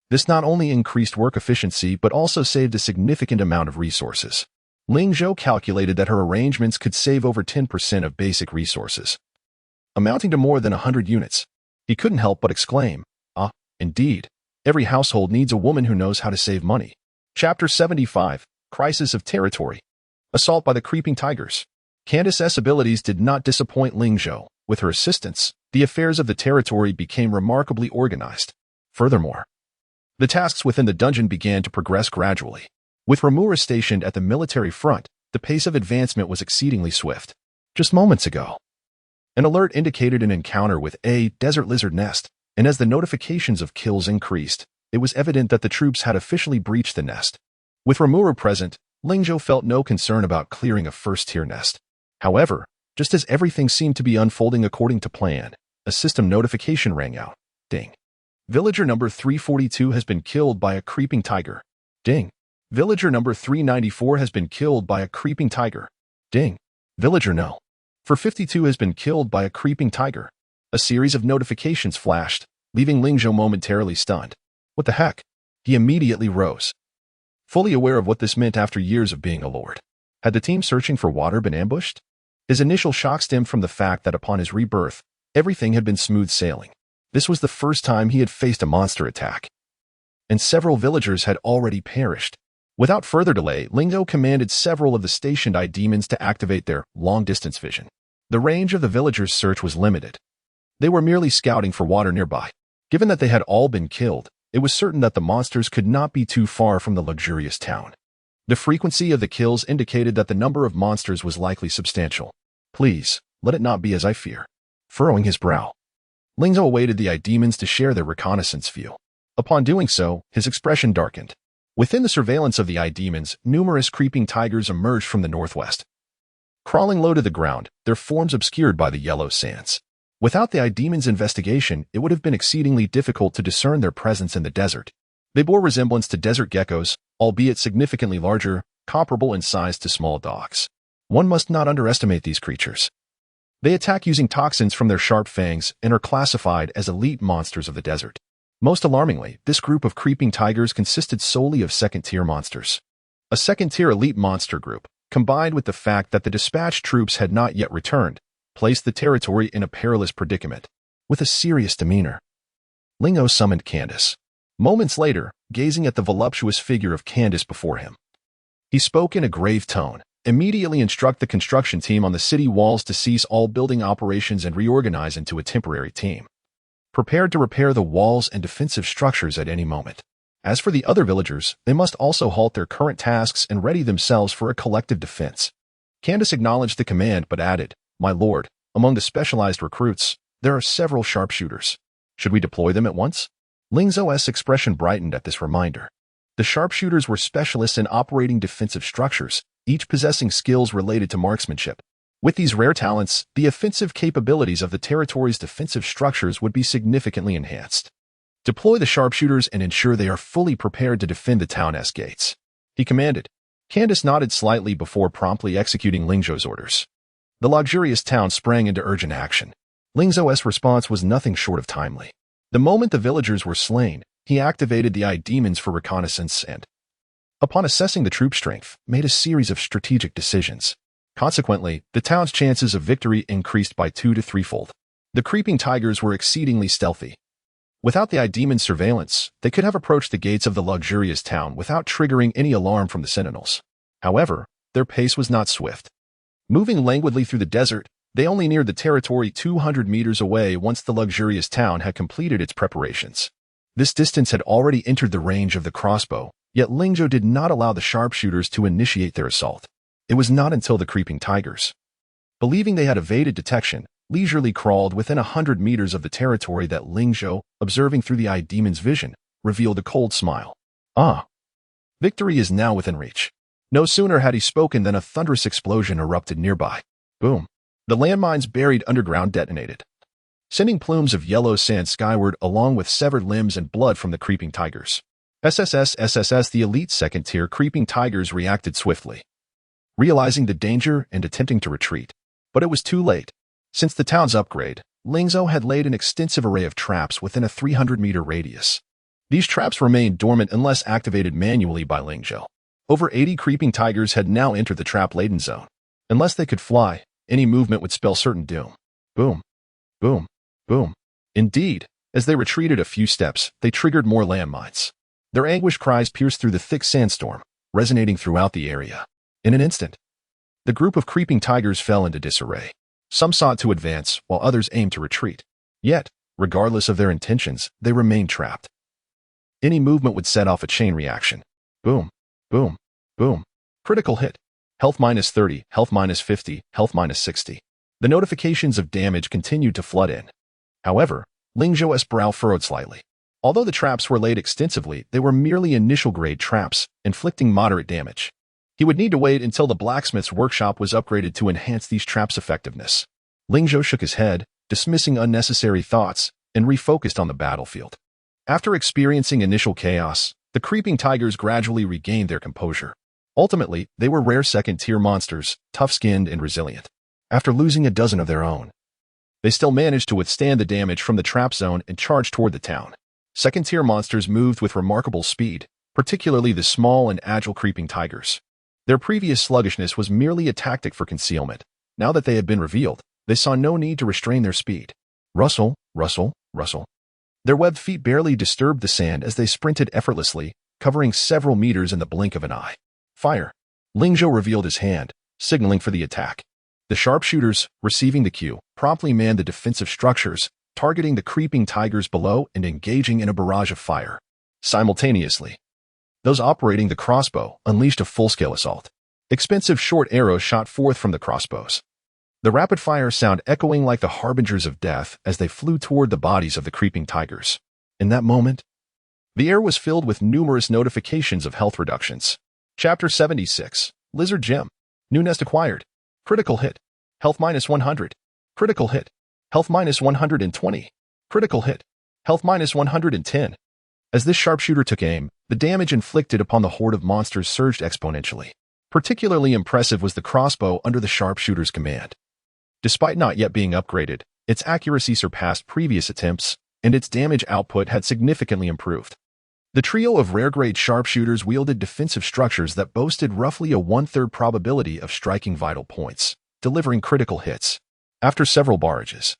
This not only increased work efficiency but also saved a significant amount of resources. Ling Zhou calculated that her arrangements could save over 10% of basic resources, amounting to more than 100 units. He couldn't help but exclaim, "Ah, indeed. Every household needs a woman who knows how to save money." Chapter 75, Crisis of Territory. Assault by the Creeping Tigers. Candace's abilities did not disappoint Ling Zhou. With her assistance, the affairs of the territory became remarkably organized. Furthermore, the tasks within the dungeon began to progress gradually. With Ramura stationed at the military front, the pace of advancement was exceedingly swift. Just moments ago, an alert indicated an encounter with a desert lizard nest, and as the notifications of kills increased, it was evident that the troops had officially breached the nest. With Ramura present, Ling Zhou felt no concern about clearing a first-tier nest. However, just as everything seemed to be unfolding according to plan, a system notification rang out. Ding. Villager number 342 has been killed by a creeping tiger. Ding. Villager number 394 has been killed by a creeping tiger. Ding. Villager no. For 52 has been killed by a creeping tiger. A series of notifications flashed, leaving Ling Zhou momentarily stunned. What the heck? He immediately rose, fully aware of what this meant after years of being a lord. Had the team searching for water been ambushed? His initial shock stemmed from the fact that upon his rebirth, everything had been smooth sailing. This was the first time he had faced a monster attack, and several villagers had already perished. Without further delay, Ling Zhou commanded several of the stationed demons to activate their long-distance vision. The range of the villagers' search was limited. They were merely scouting for water nearby. Given that they had all been killed, it was certain that the monsters could not be too far from the luxurious town. The frequency of the kills indicated that the number of monsters was likely substantial. Please, let it not be as I fear. Furrowing his brow, Ling Zhou awaited the demons to share their reconnaissance view. Upon doing so, his expression darkened. Within the surveillance of the demons, numerous creeping tigers emerged from the northwest, crawling low to the ground, their forms obscured by the yellow sands. Without the demons' investigation, it would have been exceedingly difficult to discern their presence in the desert. They bore resemblance to desert geckos, albeit significantly larger, comparable in size to small dogs. One must not underestimate these creatures. They attack using toxins from their sharp fangs and are classified as elite monsters of the desert. Most alarmingly, this group of creeping tigers consisted solely of second-tier monsters. A second-tier elite monster group, combined with the fact that the dispatched troops had not yet returned, placed the territory in a perilous predicament. With a serious demeanor, Ling Zhou summoned Candace. Moments later, gazing at the voluptuous figure of Candace before him, he spoke in a grave tone. Immediately instruct the construction team on the city walls to cease all building operations and reorganize into a temporary team, prepared to repair the walls and defensive structures at any moment. As for the other villagers, they must also halt their current tasks and ready themselves for a collective defense. Candace acknowledged the command but added, "My lord, among the specialized recruits, there are several sharpshooters. Should we deploy them at once?" Ling Zhou's expression brightened at this reminder. The sharpshooters were specialists in operating defensive structures, each possessing skills related to marksmanship. With these rare talents, the offensive capabilities of the territory's defensive structures would be significantly enhanced. Deploy the sharpshooters and ensure they are fully prepared to defend the town's gates, he commanded. Candace nodded slightly before promptly executing Ling Zhou's orders. The luxurious town sprang into urgent action. Ling Zhou's response was nothing short of timely. The moment the villagers were slain, he activated the demons for reconnaissance and, upon assessing the troop strength, made a series of strategic decisions. Consequently, the town's chances of victory increased by 2 to 3-fold. The creeping tigers were exceedingly stealthy. Without the demon surveillance, they could have approached the gates of the luxurious town without triggering any alarm from the sentinels. However, their pace was not swift. Moving languidly through the desert, they only neared the territory 200 meters away once the luxurious town had completed its preparations. This distance had already entered the range of the crossbow, yet Ling Zhou did not allow the sharpshooters to initiate their assault. It was not until the creeping tigers, believing they had evaded detection, leisurely crawled within 100 meters of the territory that Ling Zhou, observing through the demon's vision, revealed a cold smile. Ah! Victory is now within reach. No sooner had he spoken than a thunderous explosion erupted nearby. Boom! The landmines buried underground detonated, sending plumes of yellow sand skyward along with severed limbs and blood from the creeping tigers. SSS, the elite second-tier creeping tigers reacted swiftly, realizing the danger and attempting to retreat. But it was too late. Since the town's upgrade, Ling Zhou had laid an extensive array of traps within a 300-meter radius. These traps remained dormant unless activated manually by Ling Zhou. Over 80 creeping tigers had now entered the trap-laden zone. Unless they could fly, any movement would spell certain doom. Boom. Boom. Boom. Indeed, as they retreated a few steps, they triggered more landmines. Their anguished cries pierced through the thick sandstorm, resonating throughout the area. In an instant, the group of creeping tigers fell into disarray. Some sought to advance, while others aimed to retreat. Yet, regardless of their intentions, they remained trapped. Any movement would set off a chain reaction. Boom. Boom. Boom. Critical hit. Health minus 30, health minus 50, health minus 60. The notifications of damage continued to flood in. However, Ling Zhou's brow furrowed slightly. Although the traps were laid extensively, they were merely initial-grade traps, inflicting moderate damage. He would need to wait until the blacksmith's workshop was upgraded to enhance these traps' effectiveness. Ling Zhou shook his head, dismissing unnecessary thoughts, and refocused on the battlefield. After experiencing initial chaos, the creeping tigers gradually regained their composure. Ultimately, they were rare second-tier monsters, tough-skinned and resilient. After losing a dozen of their own, they still managed to withstand the damage from the trap zone and charge toward the town. Second-tier monsters moved with remarkable speed, particularly the small and agile creeping tigers. Their previous sluggishness was merely a tactic for concealment. Now that they had been revealed, they saw no need to restrain their speed. Rustle, rustle, rustle. Their webbed feet barely disturbed the sand as they sprinted effortlessly, covering several meters in the blink of an eye. Fire. Ling Zhou revealed his hand, signaling for the attack. The sharpshooters, receiving the cue, promptly manned the defensive structures, targeting the creeping tigers below and engaging in a barrage of fire. Simultaneously, those operating the crossbow unleashed a full-scale assault. Expensive short arrows shot forth from the crossbows. The rapid-fire sound echoing like the harbingers of death as they flew toward the bodies of the creeping tigers. In that moment, the air was filled with numerous notifications of health reductions. Chapter 76. Lizard Gem. New nest acquired. Critical hit. Health minus 100. Critical hit. Health minus 120. Critical hit. Health minus 110. As this sharpshooter took aim, the damage inflicted upon the horde of monsters surged exponentially. Particularly impressive was the crossbow under the sharpshooter's command. Despite not yet being upgraded, its accuracy surpassed previous attempts, and its damage output had significantly improved. The trio of rare-grade sharpshooters wielded defensive structures that boasted roughly a one-third probability of striking vital points, delivering critical hits. After several barrages,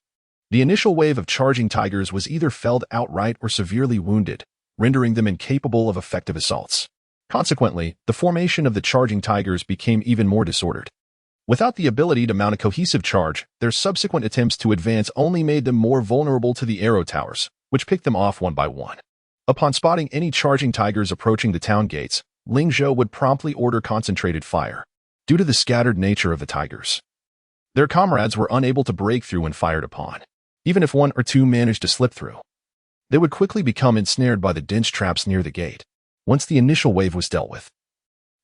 the initial wave of charging tigers was either felled outright or severely wounded, rendering them incapable of effective assaults. Consequently, the formation of the charging tigers became even more disordered. Without the ability to mount a cohesive charge, their subsequent attempts to advance only made them more vulnerable to the arrow towers, which picked them off one by one. Upon spotting any charging tigers approaching the town gates, Ling Zhou would promptly order concentrated fire. Due to the scattered nature of the tigers, their comrades were unable to break through when fired upon. Even if one or two managed to slip through, they would quickly become ensnared by the dense traps near the gate. Once the initial wave was dealt with,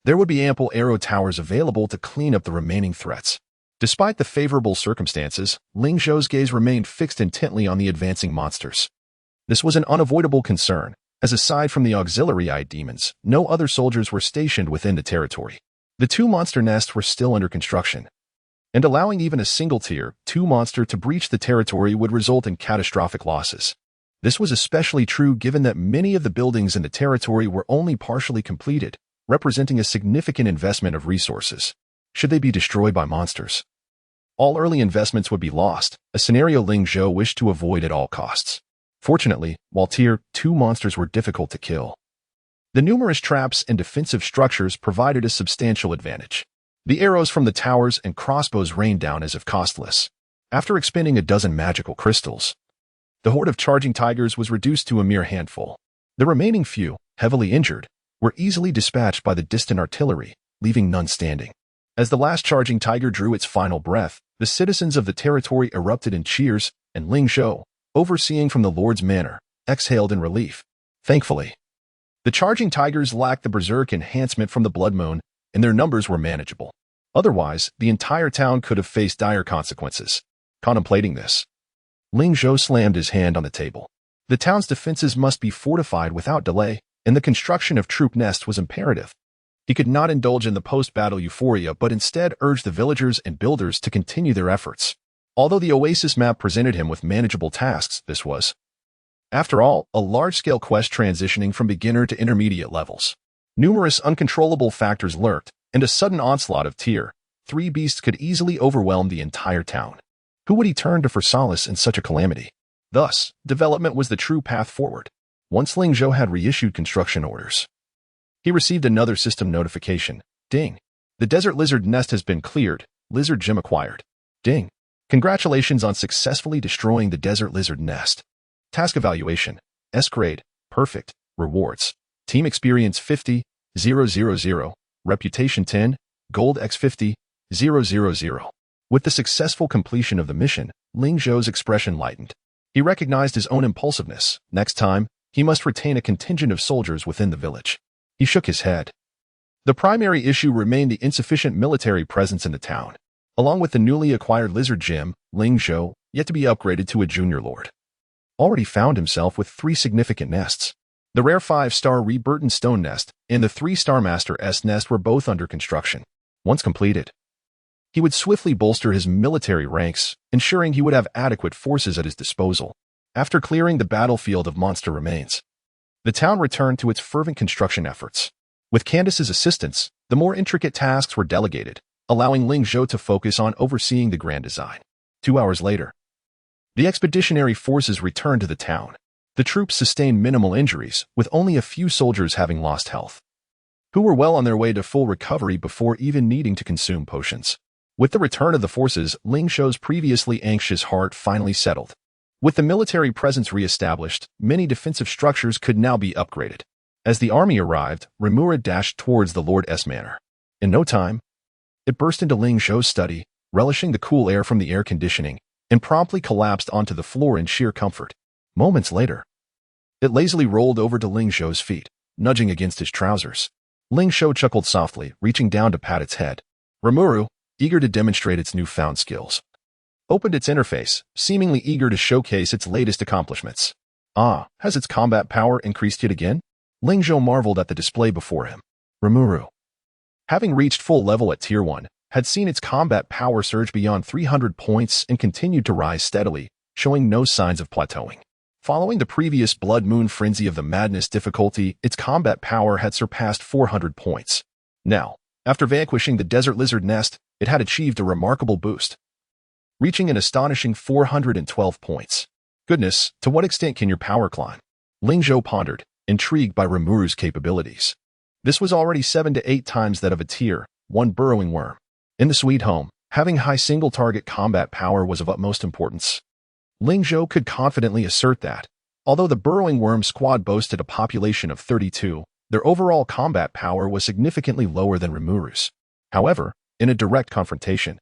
there would be ample arrow towers available to clean up the remaining threats. Despite the favorable circumstances, Ling Zhou's gaze remained fixed intently on the advancing monsters. This was an unavoidable concern, as aside from the auxiliary eye demons, no other soldiers were stationed within the territory. The two monster nests were still under construction, and allowing even a single tier 2 monster to breach the territory would result in catastrophic losses. This was especially true given that many of the buildings in the territory were only partially completed, representing a significant investment of resources. Should they be destroyed by monsters, all early investments would be lost, a scenario Ling Zhou wished to avoid at all costs. Fortunately, while Tier 2 monsters were difficult to kill, the numerous traps and defensive structures provided a substantial advantage. The arrows from the towers and crossbows rained down as if costless. After expending a dozen magical crystals, the horde of charging tigers was reduced to a mere handful. The remaining few, heavily injured, were easily dispatched by the distant artillery, leaving none standing. As the last charging tiger drew its final breath, the citizens of the territory erupted in cheers, and Ling Zhou, overseeing from the Lord's manor, exhaled in relief. Thankfully, the charging tigers lacked the berserk enhancement from the blood moon, and their numbers were manageable. Otherwise, the entire town could have faced dire consequences. Contemplating this, Ling Zhou slammed his hand on the table. The town's defenses must be fortified without delay, and the construction of troop nests was imperative. He could not indulge in the post-battle euphoria but instead urged the villagers and builders to continue their efforts. Although the Oasis map presented him with manageable tasks, this was, after all, a large-scale quest transitioning from beginner to intermediate levels. Numerous uncontrollable factors lurked, and a sudden onslaught of Tier 3 beasts could easily overwhelm the entire town. Who would he turn to for solace in such a calamity? Thus, development was the true path forward. Once Ling Zhou had reissued construction orders, he received another system notification. Ding. The desert lizard nest has been cleared. Lizard gem acquired. Ding. Congratulations on successfully destroying the desert lizard nest. Task evaluation. S grade. Perfect. Rewards. Team experience 50, 000. Reputation 10, gold x 50, 000. With the successful completion of the mission, Ling Zhou's expression lightened. He recognized his own impulsiveness. Next time, he must retain a contingent of soldiers within the village. He shook his head. The primary issue remained the insufficient military presence in the town. Along with the newly acquired lizard gem, Ling Zhou, yet to be upgraded to a junior lord, already found himself with 3 significant nests. The rare 5-star reborn stone nest and the 3-star Master S nest were both under construction. Once completed, he would swiftly bolster his military ranks, ensuring he would have adequate forces at his disposal. After clearing the battlefield of monster remains, the town returned to its fervent construction efforts. With Candace's assistance, the more intricate tasks were delegated, allowing Ling Zhou to focus on overseeing the grand design. 2 hours later, the expeditionary forces returned to the town. The troops sustained minimal injuries, with only a few soldiers having lost health, who were well on their way to full recovery before even needing to consume potions. With the return of the forces, Ling Zhou's previously anxious heart finally settled. With the military presence re-established, many defensive structures could now be upgraded. As the army arrived, Rimura dashed towards the Lord S Manor. In no time, it burst into Ling Zhou's study, relishing the cool air from the air conditioning, and promptly collapsed onto the floor in sheer comfort. Moments later, it lazily rolled over to Ling Zhou's feet, nudging against his trousers. Ling Zhou chuckled softly, reaching down to pat its head. Rimuru, eager to demonstrate its newfound skills, opened its interface, seemingly eager to showcase its latest accomplishments. Ah, has its combat power increased yet again? Ling Zhou marveled at the display before him. Rimuru, having reached full level at Tier 1, had seen its combat power surge beyond 300 points and continued to rise steadily, showing no signs of plateauing. Following the previous Blood Moon Frenzy of the Madness difficulty, its combat power had surpassed 400 points. Now, after vanquishing the Desert Lizard Nest, it had achieved a remarkable boost, reaching an astonishing 412 points. Goodness, to what extent can your power climb? Ling Zhou pondered, intrigued by Rimuru's capabilities. This was already 7 to 8 times that of a Tier 1 burrowing worm. In the Sweet Home, having high single-target combat power was of utmost importance. Ling Zhou could confidently assert that, although the burrowing worm squad boasted a population of 32, their overall combat power was significantly lower than Rimuru's. However, in a direct confrontation,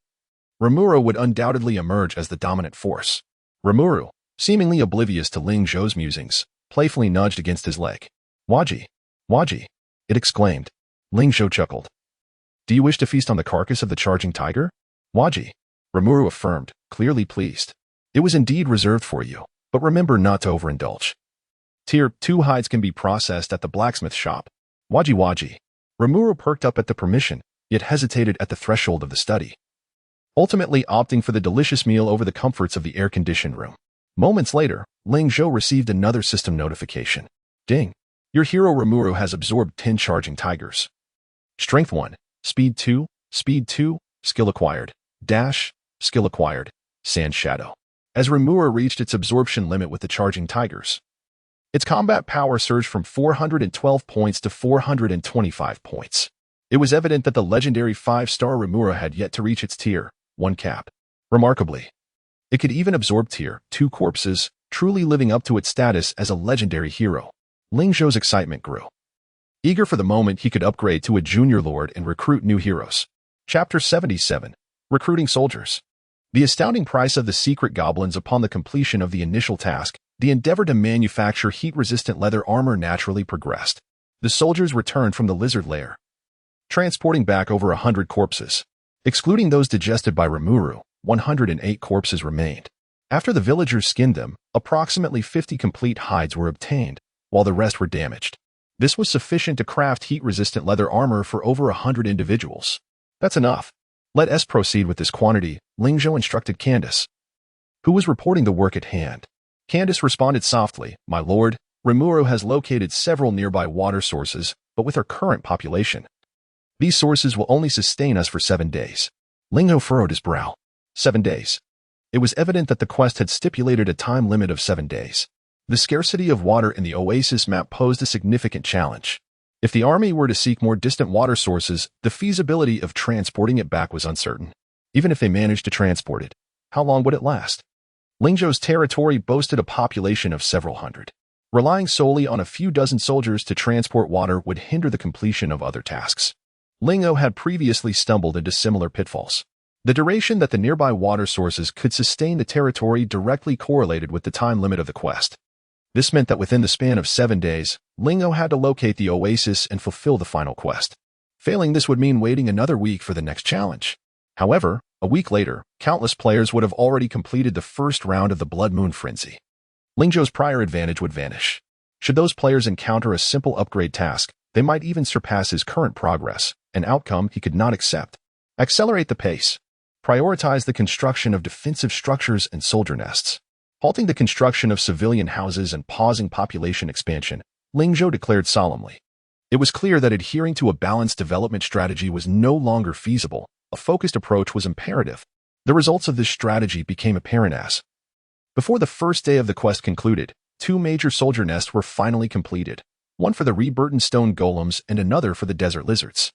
Rimuru would undoubtedly emerge as the dominant force. Rimuru, seemingly oblivious to Ling Zhou's musings, playfully nudged against his leg. Waji, Waji, it exclaimed. Ling Zhou chuckled. Do you wish to feast on the carcass of the charging tiger? Waji, Rimuru affirmed, clearly pleased. It was indeed reserved for you, but remember not to overindulge. Tier 2 hides can be processed at the blacksmith shop. Waji Waji. Rimuru perked up at the permission, yet hesitated at the threshold of the study, ultimately opting for the delicious meal over the comforts of the air-conditioned room. Moments later, Ling Zhou received another system notification. Ding. Your hero Rimuru has absorbed 10 charging tigers. Strength 1, Speed 2, Skill acquired, Dash, Skill acquired, Sand Shadow. As Rimuru reached its absorption limit with the charging tigers, its combat power surged from 412 points to 425 points. It was evident that the legendary 5-star Rimuru had yet to reach its Tier 1 cap. Remarkably, it could even absorb Tier 2 corpses, truly living up to its status as a legendary hero. Ling Zhou's excitement grew. Eager for the moment he could upgrade to a junior lord and recruit new heroes. Chapter 77. Recruiting Soldiers. The astounding price of the secret goblins upon the completion of the initial task, the endeavor to manufacture heat-resistant leather armor naturally progressed. The soldiers returned from the lizard lair, transporting back over 100 corpses. Excluding those digested by Rimuru, 108 corpses remained. After the villagers skinned them, approximately 50 complete hides were obtained, while the rest were damaged. This was sufficient to craft heat-resistant leather armor for over 100 individuals. That's enough. Let us proceed with this quantity, Ling Zhou instructed Candace, who was reporting the work at hand. Candace responded softly, "My lord, Rimuru has located several nearby water sources, but with our current population, these sources will only sustain us for 7 days." Ling Zhou furrowed his brow. 7 days. It was evident that the quest had stipulated a time limit of 7 days. The scarcity of water in the oasis map posed a significant challenge. If the army were to seek more distant water sources, the feasibility of transporting it back was uncertain. Even if they managed to transport it, how long would it last? Ling Zhou's territory boasted a population of several hundred. Relying solely on a few dozen soldiers to transport water would hinder the completion of other tasks. Ling Zhou had previously stumbled into similar pitfalls. The duration that the nearby water sources could sustain the territory directly correlated with the time limit of the quest. This meant that within the span of 7 days, Ling Zhou had to locate the oasis and fulfill the final quest. Failing this would mean waiting another week for the next challenge. However, a week later, countless players would have already completed the first round of the Blood Moon Frenzy. Ling Zhou's prior advantage would vanish. Should those players encounter a simple upgrade task, they might even surpass his current progress, an outcome he could not accept. Accelerate the pace. Prioritize the construction of defensive structures and soldier nests. Halting the construction of civilian houses and pausing population expansion, Ling Zhou declared solemnly. It was clear that adhering to a balanced development strategy was no longer feasible. A focused approach was imperative. The results of this strategy became apparent as, before the first day of the quest concluded, 2 major soldier nests were finally completed, one for the reborn stone golems and another for the desert lizards.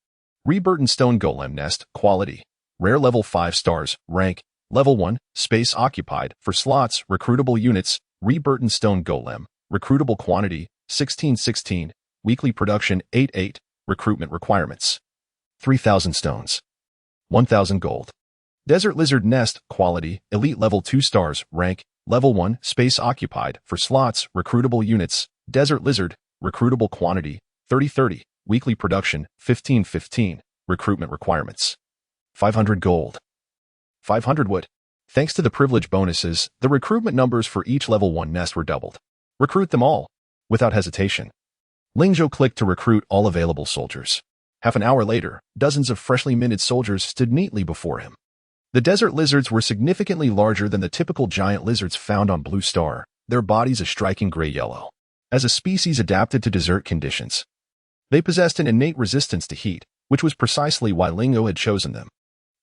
Reborn stone golem nest, quality, rare level 5 stars, rank, level 1, space occupied, for slots, recruitable units, reborn stone golem, recruitable quantity, 1616, weekly production 88, recruitment requirements, 3,000 stones, 1,000 gold. Desert lizard nest, quality, elite level 2 stars, rank, level 1, space occupied, for slots, recruitable units, desert lizard, recruitable quantity, 3030, weekly production, 1515, recruitment requirements, 500 gold, 500 wood. Thanks to the privilege bonuses, the recruitment numbers for each level 1 nest were doubled. Recruit them all. Without hesitation, Ling Zhou clicked to recruit all available soldiers. Half an hour later, dozens of freshly minted soldiers stood neatly before him. The desert lizards were significantly larger than the typical giant lizards found on Blue Star, their bodies a striking gray-yellow. As a species adapted to desert conditions, they possessed an innate resistance to heat, which was precisely why Ling Zhou had chosen them.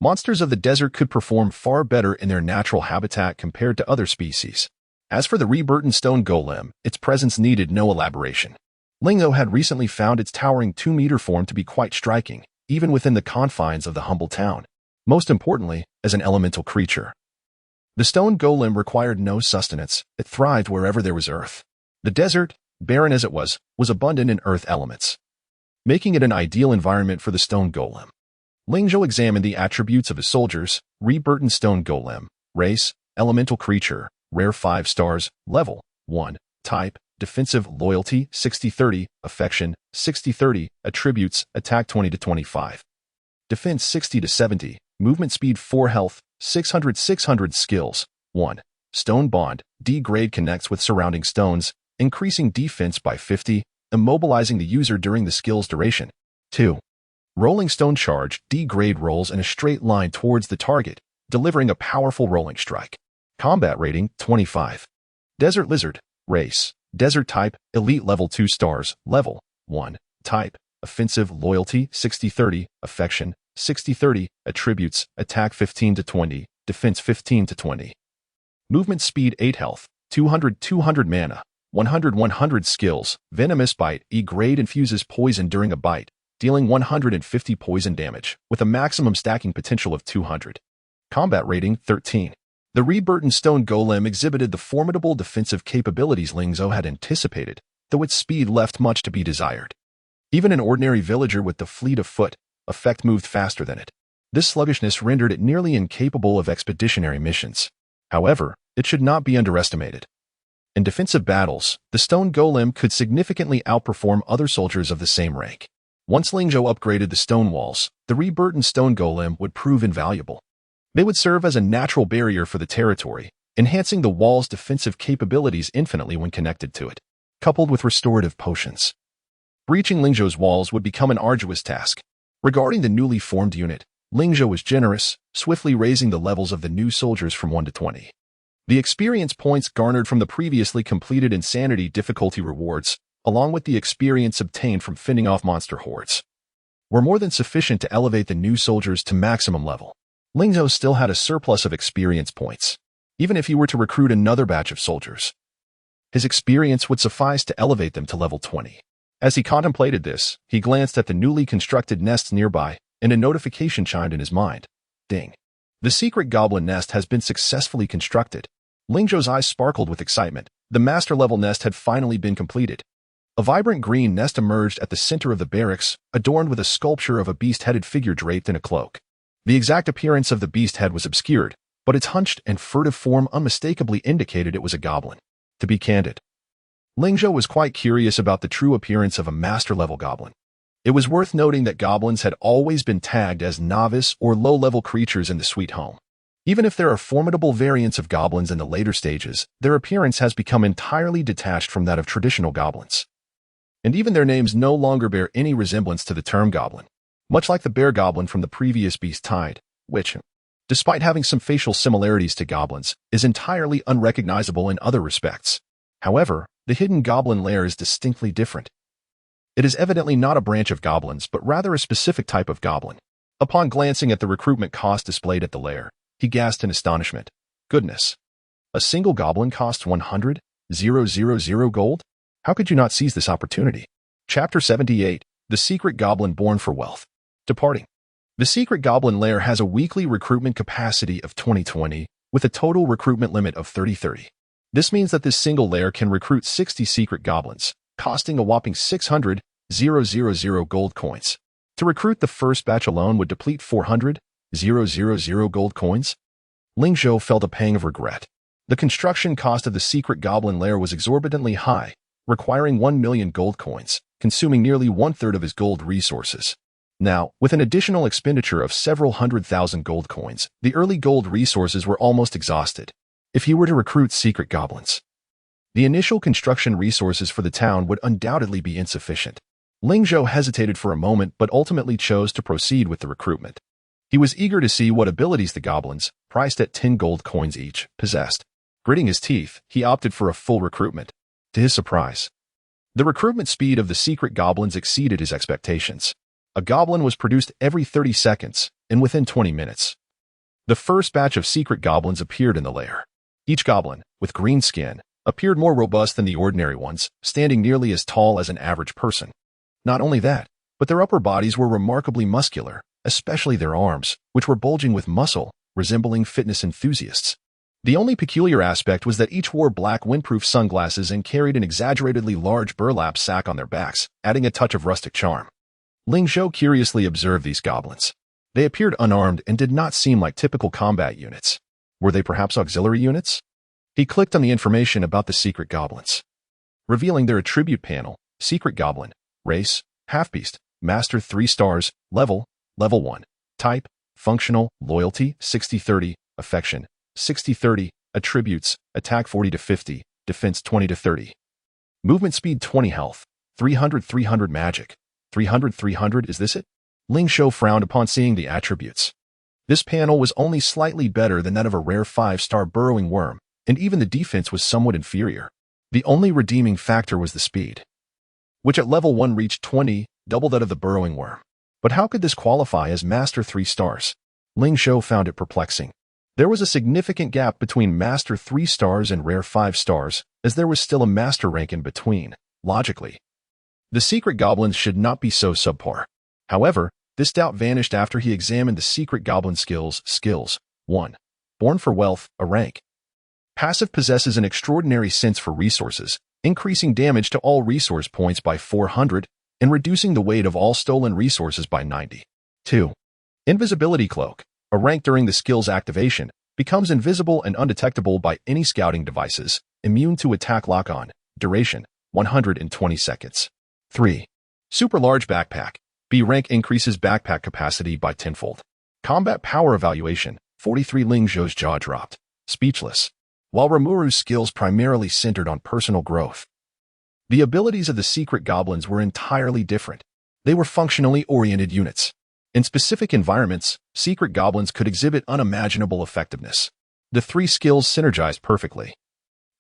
Monsters of the desert could perform far better in their natural habitat compared to other species. As for the reborn stone golem, its presence needed no elaboration. Ling Zhou had recently found its towering 2-meter form to be quite striking, even within the confines of the humble town. Most importantly, as an elemental creature. The stone golem required no sustenance, it thrived wherever there was earth. The desert, barren as it was abundant in earth elements, making it an ideal environment for the stone golem. Ling Zhou examined the attributes of his soldiers, reborn stone golem, race, elemental creature, rare 5 stars, level 1, type, defensive loyalty 60-30, affection 60-30, attributes attack 20-25, defense 60-70, movement speed 4, health 600 skills 1, stone bond, D grade connects with surrounding stones, increasing defense by 50, immobilizing the user during the skill's duration. 2. Rolling stone charge, D grade rolls in a straight line towards the target, delivering a powerful rolling strike. Combat rating 25. Desert lizard, race, desert type, elite level 2 stars, level 1, type, offensive loyalty 60-30, affection 60-30, attributes attack 15-20, defense 15-20. Movement speed 8, health 200 mana, 100 skills, venomous bite, E grade infuses poison during a bite, dealing 150 poison damage, with a maximum stacking potential of 200. Combat rating 13. The reborn stone golem exhibited the formidable defensive capabilities Ling Zhou had anticipated, though its speed left much to be desired. Even an ordinary villager with the fleet of foot, effect moved faster than it. This sluggishness rendered it nearly incapable of expeditionary missions. However, it should not be underestimated. In defensive battles, the stone golem could significantly outperform other soldiers of the same rank. Once Ling Zhou upgraded the stone walls, the reborn stone golem would prove invaluable. They would serve as a natural barrier for the territory, enhancing the wall's defensive capabilities infinitely when connected to it, coupled with restorative potions. Breaching Ling Zhou's walls would become an arduous task. Regarding the newly formed unit, Ling Zhou was generous, swiftly raising the levels of the new soldiers from 1 to 20. The experience points garnered from the previously completed insanity difficulty rewards, along with the experience obtained from fending off monster hordes, were more than sufficient to elevate the new soldiers to maximum level. Ling Zhou still had a surplus of experience points, even if he were to recruit another batch of soldiers. His experience would suffice to elevate them to level 20. As he contemplated this, he glanced at the newly constructed nests nearby, and a notification chimed in his mind. Ding. The secret goblin nest has been successfully constructed. Ling Zhou's eyes sparkled with excitement. The master-level nest had finally been completed. A vibrant green nest emerged at the center of the barracks, adorned with a sculpture of a beast-headed figure draped in a cloak. The exact appearance of the beast head was obscured, but its hunched and furtive form unmistakably indicated it was a goblin. To be candid, Ling Zhou was quite curious about the true appearance of a master-level goblin. It was worth noting that goblins had always been tagged as novice or low-level creatures in the Sweet Home. Even if there are formidable variants of goblins in the later stages, their appearance has become entirely detached from that of traditional goblins. And even their names no longer bear any resemblance to the term goblin, much like the bear goblin from the previous Beast Tide, which, despite having some facial similarities to goblins, is entirely unrecognizable in other respects. However, the hidden goblin lair is distinctly different. It is evidently not a branch of goblins, but rather a specific type of goblin. Upon glancing at the recruitment cost displayed at the lair, he gasped in astonishment. Goodness! A single goblin costs 100,000 gold? How could you not seize this opportunity? Chapter 78, The Secret Goblin Born for Wealth. Departing. The Secret Goblin Lair has a weekly recruitment capacity of 2020, with a total recruitment limit of 30. This means that this single lair can recruit 60 secret goblins, costing a whopping 600,000 gold coins. To recruit the first batch alone would deplete 400,000 gold coins. Ling Zhou felt a pang of regret. The construction cost of the secret goblin lair was exorbitantly high, requiring 1 million gold coins, consuming nearly 1/3 of his gold resources. Now, with an additional expenditure of several 100,000 gold coins, the early gold resources were almost exhausted. If he were to recruit secret goblins, the initial construction resources for the town would undoubtedly be insufficient. Ling Zhou hesitated for a moment but ultimately chose to proceed with the recruitment. He was eager to see what abilities the goblins, priced at 10 gold coins each, possessed. Gritting his teeth, he opted for a full recruitment. To his surprise, the recruitment speed of the secret goblins exceeded his expectations. A goblin was produced every 30 seconds, and within 20 minutes. The first batch of secret goblins appeared in the lair. Each goblin, with green skin, appeared more robust than the ordinary ones, standing nearly as tall as an average person. Not only that, but their upper bodies were remarkably muscular, especially their arms, which were bulging with muscle, resembling fitness enthusiasts. The only peculiar aspect was that each wore black windproof sunglasses and carried an exaggeratedly large burlap sack on their backs, adding a touch of rustic charm. Ling Zhou curiously observed these goblins. They appeared unarmed and did not seem like typical combat units. Were they perhaps auxiliary units? He clicked on the information about the secret goblins, revealing their attribute panel: secret goblin, race, half-beast, master 3 stars, level 1, type, functional, loyalty 60-30, affection 60-30, attributes, attack 40-50, defense 20-30, movement speed 20, health 300 magic 300. Is this it? Ling Zhou frowned upon seeing the attributes. This panel was only slightly better than that of a rare 5-star burrowing worm, and even the defense was somewhat inferior. The only redeeming factor was the speed, which at level 1 reached 20, double that of the burrowing worm. But how could this qualify as Master 3 stars? Ling Zhou found it perplexing. There was a significant gap between Master 3 stars and Rare 5 stars, as there was still a Master rank in between. Logically, the secret goblins should not be so subpar. However, this doubt vanished after he examined the secret goblin skills. Skills 1. Born for Wealth, a rank. Passive possesses an extraordinary sense for resources, increasing damage to all resource points by 400 and reducing the weight of all stolen resources by 90. 2. Invisibility Cloak. A rank during the skill's activation, becomes invisible and undetectable by any scouting devices, immune to attack lock-on, duration 120 seconds. 3. Super Large Backpack. B rank increases backpack capacity by 10-fold. Combat Power Evaluation 43. Ling Zhou's jaw dropped. Speechless. while Rimuru's skills primarily centered on personal growth. The abilities of the secret goblins were entirely different. They were functionally oriented units. In specific environments, secret goblins could exhibit unimaginable effectiveness. The three skills synergized perfectly,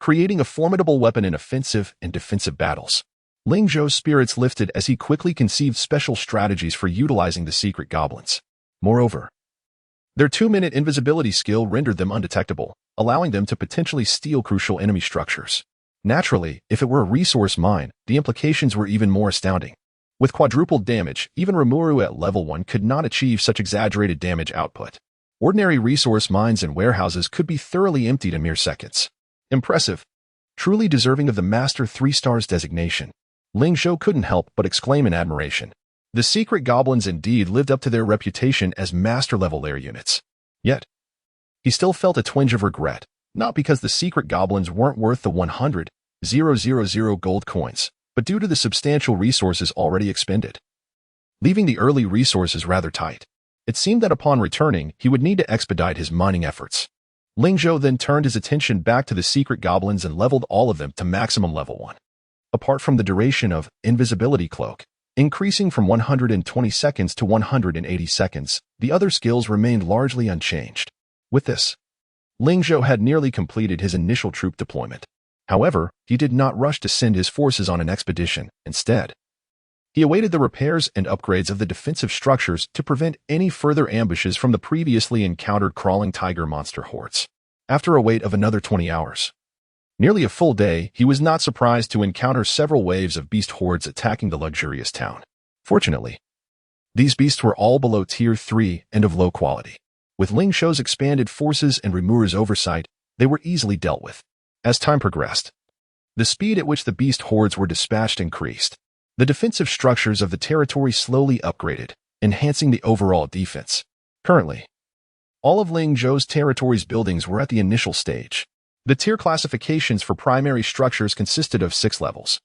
creating a formidable weapon in offensive and defensive battles. Ling Zhou's spirits lifted as he quickly conceived special strategies for utilizing the secret goblins. Moreover, their 2-minute invisibility skill rendered them undetectable, allowing them to potentially steal crucial enemy structures. Naturally, if it were a resource mine, the implications were even more astounding. With quadrupled damage, even Rimuru at level 1 could not achieve such exaggerated damage output. Ordinary resource mines and warehouses could be thoroughly emptied in mere seconds. Impressive. Truly deserving of the Master 3 Stars designation. Ling Zhou couldn't help but exclaim in admiration. The secret goblins indeed lived up to their reputation as master-level lair units. Yet, he still felt a twinge of regret, not because the secret goblins weren't worth the 100,000 gold coins, but due to the substantial resources already expended. Leaving the early resources rather tight, it seemed that upon returning, he would need to expedite his mining efforts. Ling Zhou then turned his attention back to the secret goblins and leveled all of them to maximum level 1. Apart from the duration of invisibility cloak, increasing from 120 seconds to 180 seconds, the other skills remained largely unchanged. With this, Ling Zhou had nearly completed his initial troop deployment. However, he did not rush to send his forces on an expedition. Instead, he awaited the repairs and upgrades of the defensive structures to prevent any further ambushes from the previously encountered crawling tiger monster hordes. After a wait of another 20 hours, nearly a full day, he was not surprised to encounter several waves of beast hordes attacking the luxurious town. Fortunately, these beasts were all below Tier 3 and of low quality. With Ling Zhou's expanded forces and Rimuru's oversight, they were easily dealt with. As time progressed, the speed at which the beast hordes were dispatched increased. The defensive structures of the territory slowly upgraded, enhancing the overall defense. Currently, all of Ling Zhou's territory's buildings were at the initial stage. The tier classifications for primary structures consisted of 6 levels,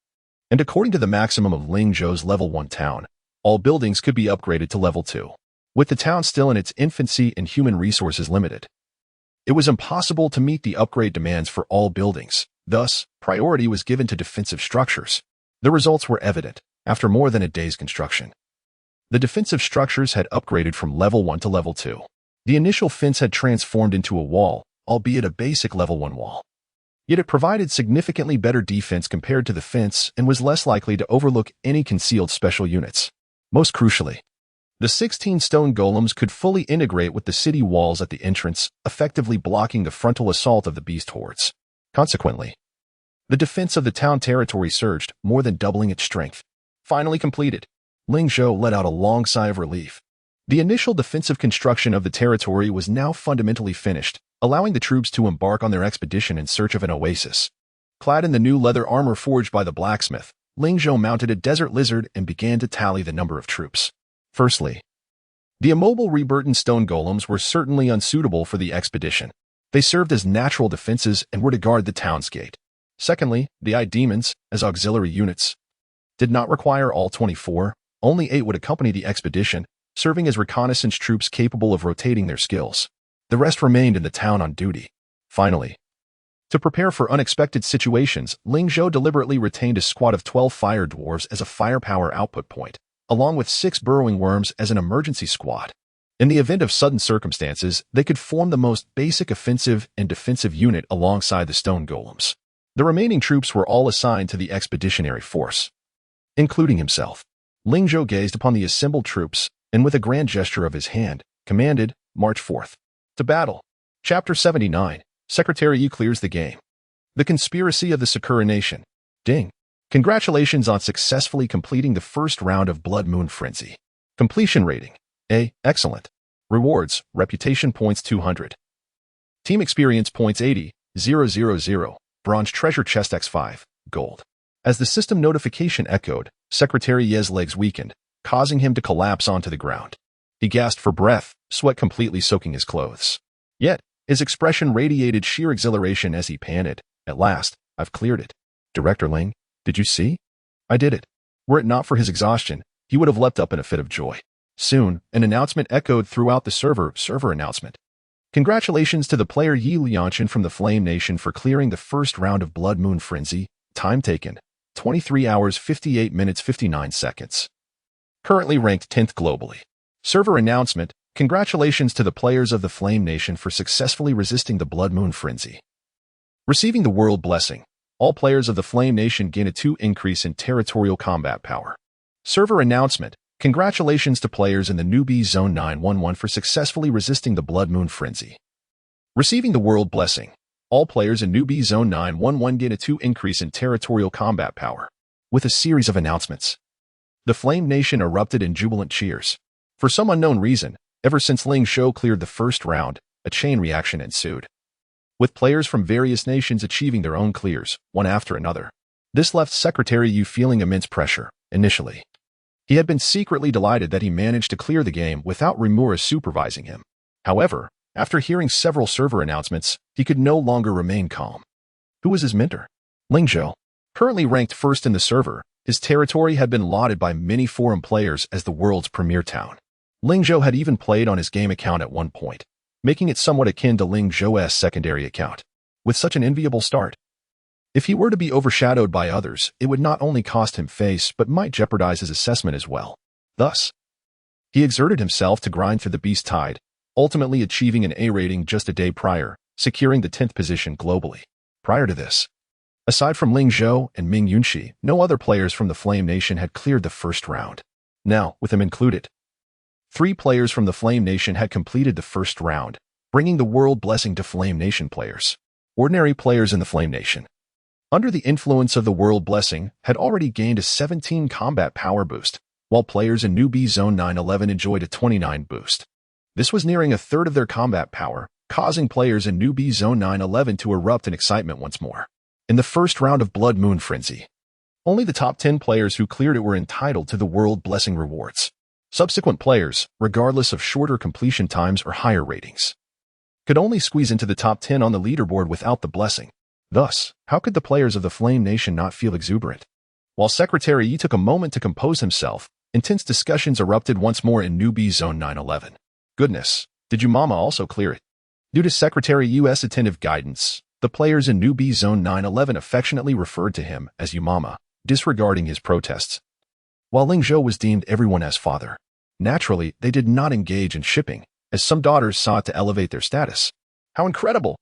and according to the maximum of Ling Zhou's level 1 town, all buildings could be upgraded to level 2. With the town still in its infancy and human resources limited, it was impossible to meet the upgrade demands for all buildings. Thus, priority was given to defensive structures. The results were evident after more than a day's construction. The defensive structures had upgraded from level 1 to level 2. The initial fence had transformed into a wall, albeit a basic level 1 wall. Yet it provided significantly better defense compared to the fence and was less likely to overlook any concealed special units. Most crucially, the 16 stone golems could fully integrate with the city walls at the entrance, effectively blocking the frontal assault of the beast hordes. Consequently, the defense of the town territory surged, more than doubling its strength. Finally completed, Ling Zhou let out a long sigh of relief. The initial defensive construction of the territory was now fundamentally finished, allowing the troops to embark on their expedition in search of an oasis. Clad in the new leather armor forged by the blacksmith, Ling Zhou mounted a desert lizard and began to tally the number of troops. Firstly, the immobile reborn stone golems were certainly unsuitable for the expedition. They served as natural defenses and were to guard the town's gate. Secondly, the eye demons, as auxiliary units, did not require all 24, only 8 would accompany the expedition, serving as reconnaissance troops capable of rotating their skills. The rest remained in the town on duty. Finally, to prepare for unexpected situations, Ling Zhou deliberately retained a squad of 12 fire dwarves as a firepower output point, along with 6 burrowing worms as an emergency squad. In the event of sudden circumstances, they could form the most basic offensive and defensive unit alongside the stone golems. The remaining troops were all assigned to the expeditionary force, including himself. Ling Zhou gazed upon the assembled troops, and with a grand gesture of his hand, commanded, "March forth. To battle." Chapter 79. Secretary Yu clears the game. The Conspiracy of the Sakura Nation. Ding. Congratulations on successfully completing the first round of Blood Moon Frenzy. Completion rating: A. Excellent. Rewards: Reputation points 200. Team Experience points 80, 000. Bronze Treasure Chest X5, Gold. As the system notification echoed, Secretary Ye's legs weakened, causing him to collapse onto the ground. He gasped for breath, sweat completely soaking his clothes. Yet, his expression radiated sheer exhilaration as he panted. "At last, I've cleared it. Director Ling, did you see? I did it." Were it not for his exhaustion, he would have leapt up in a fit of joy. Soon, an announcement echoed throughout the server announcement. Congratulations to the player Yi Lianshan from the Flame Nation for clearing the first round of Blood Moon Frenzy. Time taken, 23 hours 58 minutes 59 seconds. Currently ranked 10th globally. Server announcement. Congratulations to the players of the Flame Nation for successfully resisting the Blood Moon Frenzy. Receiving the World Blessing. All players of the Flame Nation gain a 2 increase in territorial combat power. Server announcement. Congratulations to players in the newbie Zone 911 for successfully resisting the Blood Moon Frenzy. Receiving the World Blessing. All players in newbie Zone 911 gain a 2 increase in territorial combat power. With a series of announcements. The Flame Nation erupted in jubilant cheers. For some unknown reason, ever since Ling Zhou cleared the first round, a chain reaction ensued. With players from various nations achieving their own clears, one after another. This left Secretary Yu feeling immense pressure, initially. He had been secretly delighted that he managed to clear the game without Rimura supervising him. However, after hearing several server announcements, he could no longer remain calm. Who was his mentor? Ling Zhou. Currently ranked first in the server, his territory had been lauded by many forum players as the world's premier town. Ling Zhou had even played on his game account at one point, making it somewhat akin to Ling Zhou's secondary account. With such an enviable start, if he were to be overshadowed by others, it would not only cost him face but might jeopardize his assessment as well. Thus, he exerted himself to grind through the beast tide, ultimately achieving an A rating just a day prior, securing the 10th position globally. Prior to this, aside from Ling Zhou and Ming Yunxi, no other players from the Flame Nation had cleared the first round. Now, with him included, 3 players from the Flame Nation had completed the first round, bringing the World Blessing to Flame Nation players. Ordinary players in the Flame Nation, under the influence of the World Blessing, had already gained a 17 combat power boost, while players in newbie Zone 911 enjoyed a 29 boost. This was nearing a third of their combat power, causing players in newbie Zone 911 to erupt in excitement once more. In the first round of Blood Moon Frenzy, only the top 10 players who cleared it were entitled to the World Blessing rewards. Subsequent players, regardless of shorter completion times or higher ratings, could only squeeze into the top 10 on the leaderboard without the blessing. Thus, how could the players of the Flame Nation not feel exuberant? While Secretary Yi took a moment to compose himself, intense discussions erupted once more in newbie Zone 911. Goodness, did your mama also clear it? Due to Secretary Yu's attentive guidance, the players in newbie Zone 911 affectionately referred to him as you mama, disregarding his protests. While Ling Zhou was deemed everyone as father, naturally, they did not engage in shipping, as some daughters sought to elevate their status. How incredible!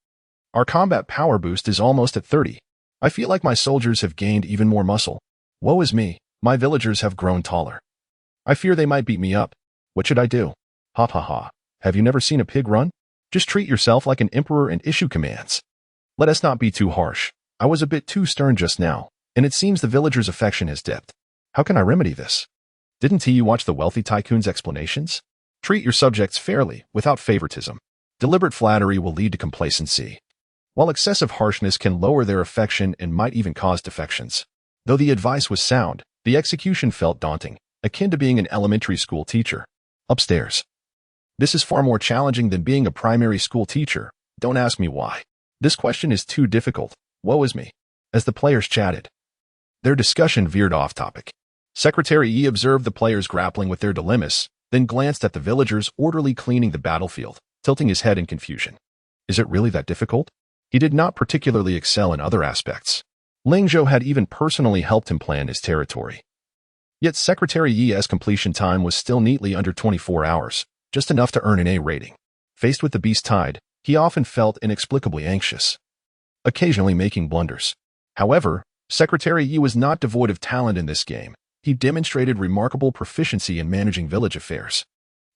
Our combat power boost is almost at 30. I feel like my soldiers have gained even more muscle. Woe is me, my villagers have grown taller. I fear they might beat me up. What should I do? Ha ha ha. Have you never seen a pig run? Just treat yourself like an emperor and issue commands. Let us not be too harsh. I was a bit too stern just now, and it seems the villagers' affection has dipped. How can I remedy this? Didn't you watch the wealthy tycoon's explanations? Treat your subjects fairly, without favoritism. Deliberate flattery will lead to complacency, while excessive harshness can lower their affection and might even cause defections. Though the advice was sound, the execution felt daunting, akin to being an elementary school teacher. Upstairs. This is far more challenging than being a primary school teacher. Don't ask me why. This question is too difficult. Woe is me. As the players chatted, their discussion veered off topic. Secretary Yi observed the players grappling with their dilemmas, then glanced at the villagers orderly cleaning the battlefield, tilting his head in confusion. Is it really that difficult? He did not particularly excel in other aspects. Ling Zhou had even personally helped him plan his territory. Yet Secretary Yi's completion time was still neatly under 24 hours, just enough to earn an A rating. Faced with the beast tide, he often felt inexplicably anxious, occasionally making blunders. However, Secretary Yi was not devoid of talent in this game. He demonstrated remarkable proficiency in managing village affairs.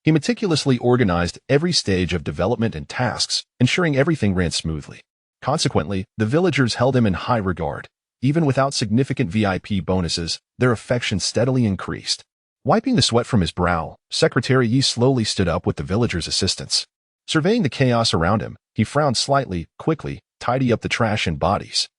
He meticulously organized every stage of development and tasks, ensuring everything ran smoothly. Consequently, the villagers held him in high regard. Even without significant VIP bonuses, their affection steadily increased. Wiping the sweat from his brow, Secretary Yi slowly stood up with the villagers' assistance. Surveying the chaos around him, he frowned slightly, quickly, tidy up the trash and bodies.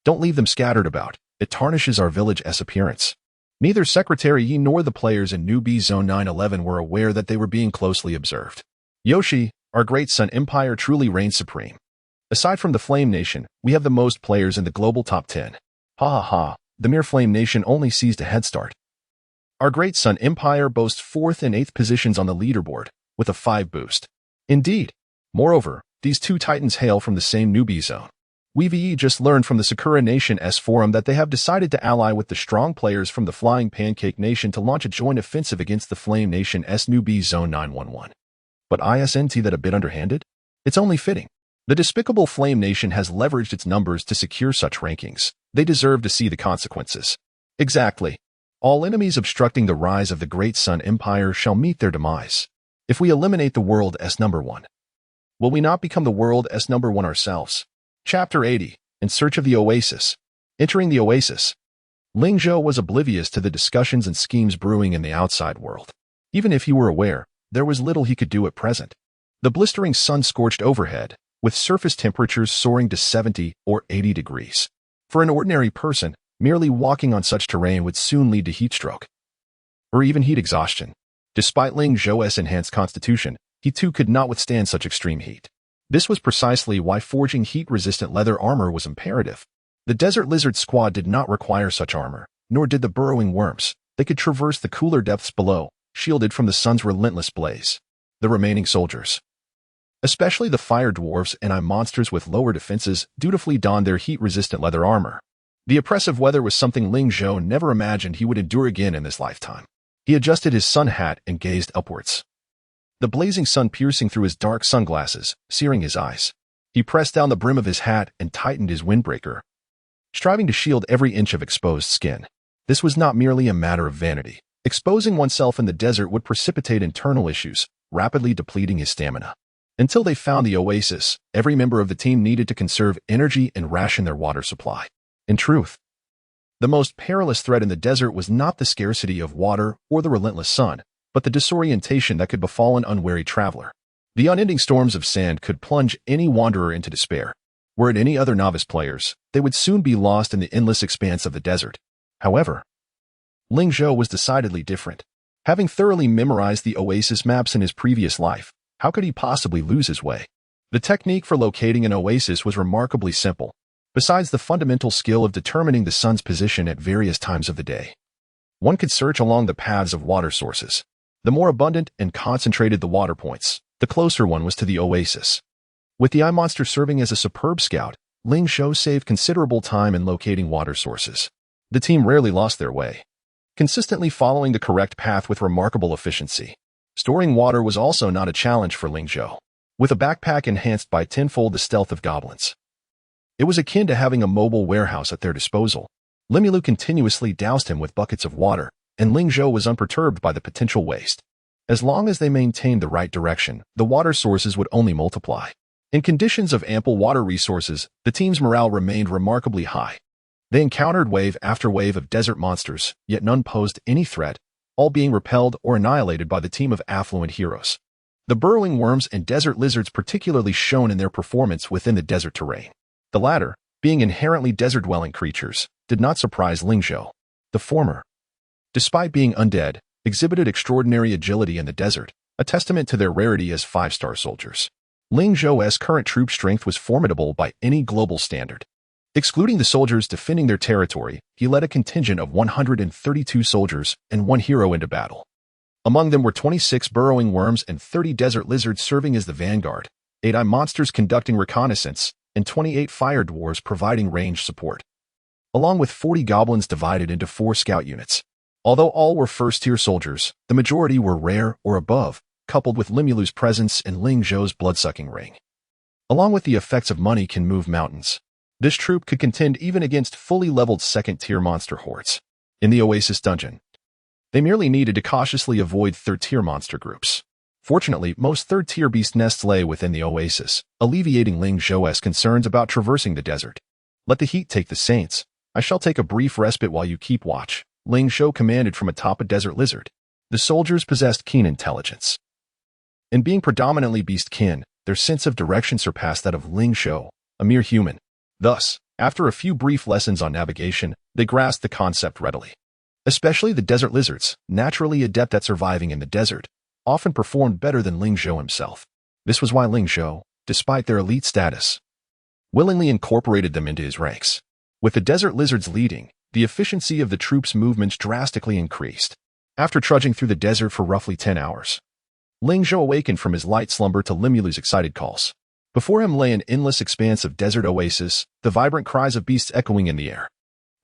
Don't leave them scattered about. It tarnishes our village's appearance. Neither Secretary Yi nor the players in newbie Zone 911 were aware that they were being closely observed. Yoshi, our great sun empire truly reigns supreme. Aside from the Flame Nation, we have the most players in the global top 10. Ha ha ha, the mere Flame Nation only seized a head start. Our great sun empire boasts 4th and 8th positions on the leaderboard, with a 5 boost. Indeed, Moreover, these two titans hail from the same newbie zone. We've just learned from the Sakura Nation's forum that they have decided to ally with the strong players from the Flying Pancake Nation to launch a joint offensive against the Flame Nation's newbie zone 911. But isn't that a bit underhanded? It's only fitting. The despicable Flame Nation has leveraged its numbers to secure such rankings. They deserve to see the consequences. Exactly. All enemies obstructing the rise of the Great Sun Empire shall meet their demise. If we eliminate the world's number one, will we not become the world's number one ourselves? Chapter 80. In Search of the Oasis. Entering the Oasis. Ling Zhou was oblivious to the discussions and schemes brewing in the outside world. Even if he were aware, there was little he could do at present. The blistering sun scorched overhead, with surface temperatures soaring to 70 or 80 degrees. For an ordinary person, merely walking on such terrain would soon lead to heat stroke, or even heat exhaustion. Despite Ling Zhou's enhanced constitution, he too could not withstand such extreme heat. This was precisely why forging heat-resistant leather armor was imperative. The Desert Lizard squad did not require such armor, nor did the burrowing worms. They could traverse the cooler depths below, shielded from the sun's relentless blaze. The remaining soldiers, especially the fire dwarves and monsters with lower defenses, dutifully donned their heat-resistant leather armor. The oppressive weather was something Ling Zhou never imagined he would endure again in this lifetime. He adjusted his sun hat and gazed upwards, the blazing sun piercing through his dark sunglasses, searing his eyes. He pressed down the brim of his hat and tightened his windbreaker, striving to shield every inch of exposed skin. This was not merely a matter of vanity. Exposing oneself in the desert would precipitate internal issues, rapidly depleting his stamina. Until they found the oasis, every member of the team needed to conserve energy and ration their water supply. In truth, the most perilous threat in the desert was not the scarcity of water or the relentless sun, but the disorientation that could befall an unwary traveler. The unending storms of sand could plunge any wanderer into despair. Were it any other novice players, they would soon be lost in the endless expanse of the desert. However, Ling Zhou was decidedly different. Having thoroughly memorized the oasis maps in his previous life, how could he possibly lose his way? The technique for locating an oasis was remarkably simple. Besides the fundamental skill of determining the sun's position at various times of the day, one could search along the paths of water sources. The more abundant and concentrated the water points, the closer one was to the oasis. With the eye monster serving as a superb scout, Ling Zhou saved considerable time in locating water sources. The team rarely lost their way, consistently following the correct path with remarkable efficiency. Storing water was also not a challenge for Ling Zhou. With a backpack enhanced by tenfold the stealth of goblins, it was akin to having a mobile warehouse at their disposal. Limulu continuously doused him with buckets of water, and Ling Zhou was unperturbed by the potential waste. As long as they maintained the right direction, the water sources would only multiply. In conditions of ample water resources, the team's morale remained remarkably high. They encountered wave after wave of desert monsters, yet none posed any threat, all being repelled or annihilated by the team of affluent heroes. The burrowing worms and desert lizards particularly shone in their performance within the desert terrain. The latter, being inherently desert-dwelling creatures, did not surprise Ling Zhou. The former, despite being undead, exhibited extraordinary agility in the desert, a testament to their rarity as 5-star soldiers. Ling Zhou's current troop strength was formidable by any global standard. Excluding the soldiers defending their territory, he led a contingent of 132 soldiers and 1 hero into battle. Among them were 26 burrowing worms and 30 desert lizards serving as the vanguard, 8 eye monsters conducting reconnaissance, and 28 fire dwarves providing range support, along with 40 goblins divided into 4 scout units. Although all were first-tier soldiers, the majority were rare or above, coupled with Limulu's presence and Ling Zhou's blood-sucking ring. Along with the effects of money can move mountains, this troop could contend even against fully leveled second-tier monster hordes. In the Oasis dungeon, they merely needed to cautiously avoid third-tier monster groups. Fortunately, most third-tier beast nests lay within the Oasis, alleviating Ling Zhou's concerns about traversing the desert. Let the heat take the saints. I shall take a brief respite while you keep watch, Ling Zhou commanded from atop a desert lizard. The soldiers possessed keen intelligence. In being predominantly beast-kin, their sense of direction surpassed that of Ling Zhou, a mere human. Thus, after a few brief lessons on navigation, they grasped the concept readily. Especially the desert lizards, naturally adept at surviving in the desert, often performed better than Ling Zhou himself. This was why Ling Zhou, despite their elite status, willingly incorporated them into his ranks. With the desert lizards leading, the efficiency of the troops' movements drastically increased. After trudging through the desert for roughly 10 hours, Ling Zhou awakened from his light slumber to Limulu's excited calls. Before him lay an endless expanse of desert oasis, the vibrant cries of beasts echoing in the air.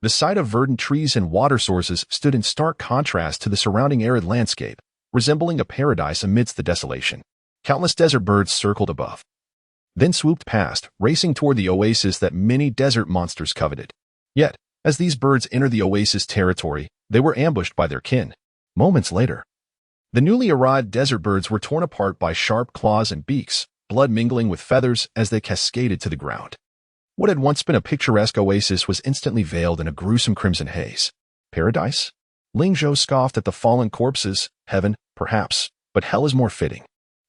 The sight of verdant trees and water sources stood in stark contrast to the surrounding arid landscape, resembling a paradise amidst the desolation. Countless desert birds circled above, then swooped past, racing toward the oasis that many desert monsters coveted. Yet, as these birds entered the oasis territory, they were ambushed by their kin. Moments later, the newly arrived desert birds were torn apart by sharp claws and beaks, blood mingling with feathers as they cascaded to the ground. What had once been a picturesque oasis was instantly veiled in a gruesome crimson haze. Paradise? Ling Zhou scoffed at the fallen corpses. Heaven, perhaps, but hell is more fitting.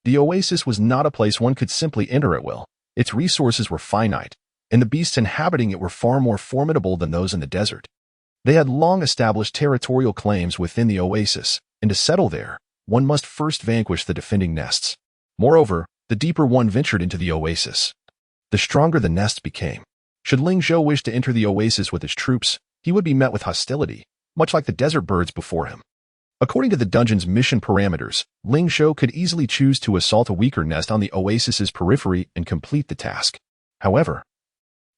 The oasis was not a place one could simply enter at will. Its resources were finite, and the beasts inhabiting it were far more formidable than those in the desert. They had long established territorial claims within the oasis, and to settle there, one must first vanquish the defending nests. Moreover, the deeper one ventured into the oasis, the stronger the nests became. Should Ling Zhou wish to enter the oasis with his troops, he would be met with hostility, much like the desert birds before him. According to the dungeon's mission parameters, Ling Zhou could easily choose to assault a weaker nest on the oasis's periphery and complete the task. However,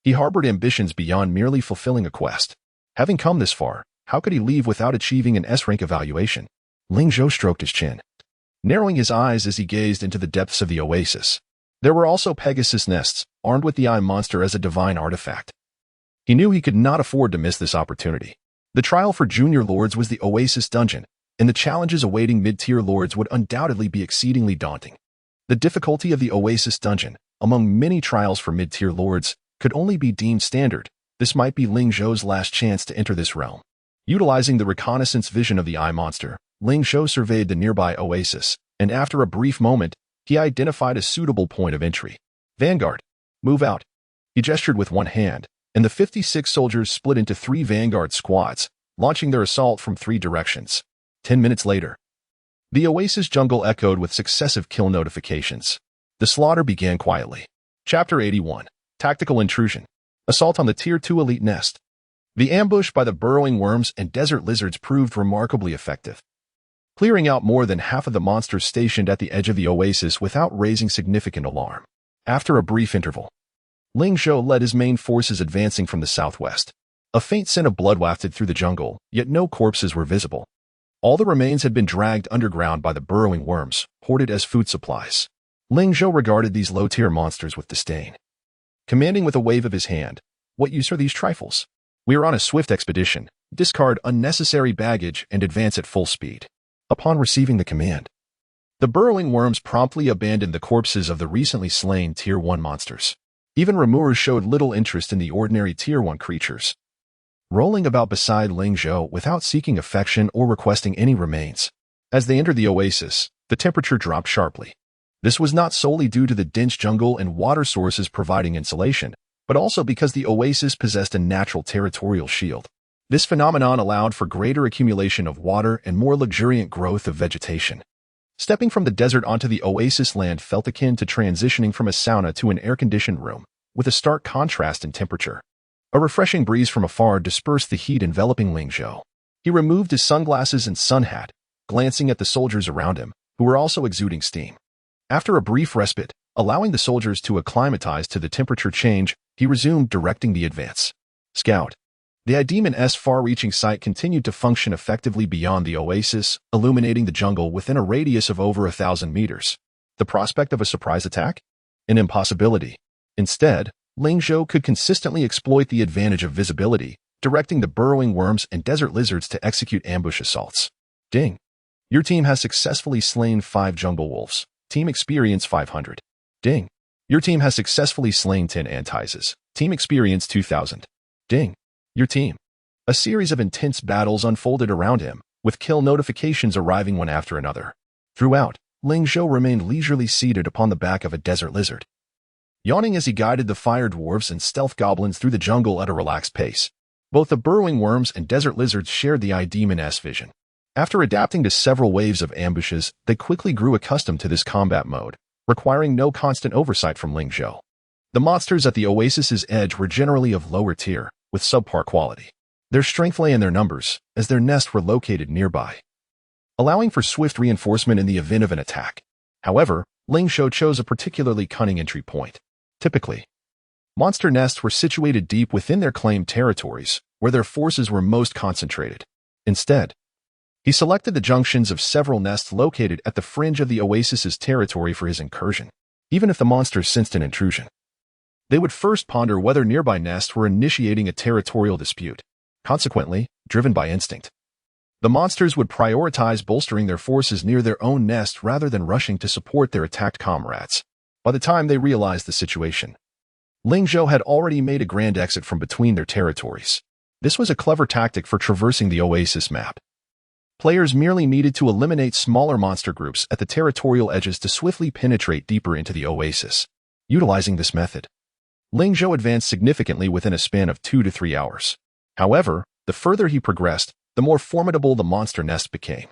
he harbored ambitions beyond merely fulfilling a quest. Having come this far, how could he leave without achieving an S-rank evaluation? Ling Zhou stroked his chin, narrowing his eyes as he gazed into the depths of the oasis. There were also Pegasus nests, armed with the eye monster as a divine artifact. He knew he could not afford to miss this opportunity. The trial for junior lords was the oasis dungeon, and the challenges awaiting mid-tier lords would undoubtedly be exceedingly daunting. The difficulty of the oasis dungeon, among many trials for mid-tier lords, could only be deemed standard. This might be Ling Zhou's last chance to enter this realm. Utilizing the reconnaissance vision of the eye monster, Ling Zhou surveyed the nearby oasis, and after a brief moment, he identified a suitable point of entry. Vanguard, move out. He gestured with one hand, and the 56 soldiers split into 3 vanguard squads, launching their assault from 3 directions. 10 minutes later, the oasis jungle echoed with successive kill notifications. The slaughter began quietly. Chapter 81. Tactical Intrusion. Assault on the Tier 2 Elite Nest. The ambush by the burrowing worms and desert lizards proved remarkably effective, clearing out more than half of the monsters stationed at the edge of the oasis without raising significant alarm. After a brief interval, Ling Zhou led his main forces advancing from the southwest. A faint scent of blood wafted through the jungle, yet no corpses were visible. All the remains had been dragged underground by the burrowing worms, hoarded as food supplies. Ling Zhou regarded these low-tier monsters with disdain, commanding with a wave of his hand, "What use are these trifles? We are on a swift expedition. Discard unnecessary baggage and advance at full speed." Upon receiving the command, the burrowing worms promptly abandoned the corpses of the recently slain Tier 1 monsters. Even Rimuru showed little interest in the ordinary Tier 1 creatures, rolling about beside Ling Zhou without seeking affection or requesting any remains. As they entered the oasis, the temperature dropped sharply. This was not solely due to the dense jungle and water sources providing insulation, but also because the oasis possessed a natural territorial shield. This phenomenon allowed for greater accumulation of water and more luxuriant growth of vegetation. Stepping from the desert onto the oasis land felt akin to transitioning from a sauna to an air-conditioned room, with a stark contrast in temperature. A refreshing breeze from afar dispersed the heat enveloping Ling Zhou. He removed his sunglasses and sun hat, glancing at the soldiers around him, who were also exuding steam. After a brief respite, allowing the soldiers to acclimatize to the temperature change, he resumed directing the advance. Scout. The Idemon's far-reaching sight continued to function effectively beyond the oasis, illuminating the jungle within a radius of over 1,000 meters. The prospect of a surprise attack? An impossibility. Instead, Ling Zhou could consistently exploit the advantage of visibility, directing the burrowing worms and desert lizards to execute ambush assaults. Ding. Your team has successfully slain 5 jungle wolves. Team experience 500. Ding. Your team has successfully slain 10 antizes. Team experience 2,000. Ding. Your team. A series of intense battles unfolded around him, with kill notifications arriving one after another. Throughout, Ling Zhou remained leisurely seated upon the back of a desert lizard, yawning as he guided the fire dwarves and stealth goblins through the jungle at a relaxed pace. Both the burrowing worms and desert lizards shared the Idemon's vision. After adapting to several waves of ambushes, they quickly grew accustomed to this combat mode, requiring no constant oversight from Ling Zhou. The monsters at the oasis's edge were generally of lower tier, with subpar quality. Their strength lay in their numbers, as their nests were located nearby, allowing for swift reinforcement in the event of an attack. However, Ling Zhou chose a particularly cunning entry point. Typically, monster nests were situated deep within their claimed territories, where their forces were most concentrated. Instead, he selected the junctions of several nests located at the fringe of the oasis's territory for his incursion. Even if the monsters sensed an intrusion, they would first ponder whether nearby nests were initiating a territorial dispute. Consequently, driven by instinct, the monsters would prioritize bolstering their forces near their own nest rather than rushing to support their attacked comrades. By the time they realized the situation, Ling Zhou had already made a grand exit from between their territories. This was a clever tactic for traversing the oasis map. Players merely needed to eliminate smaller monster groups at the territorial edges to swiftly penetrate deeper into the oasis. Utilizing this method, Ling Zhou advanced significantly within a span of 2 to 3 hours. However, the further he progressed, the more formidable the monster nest became,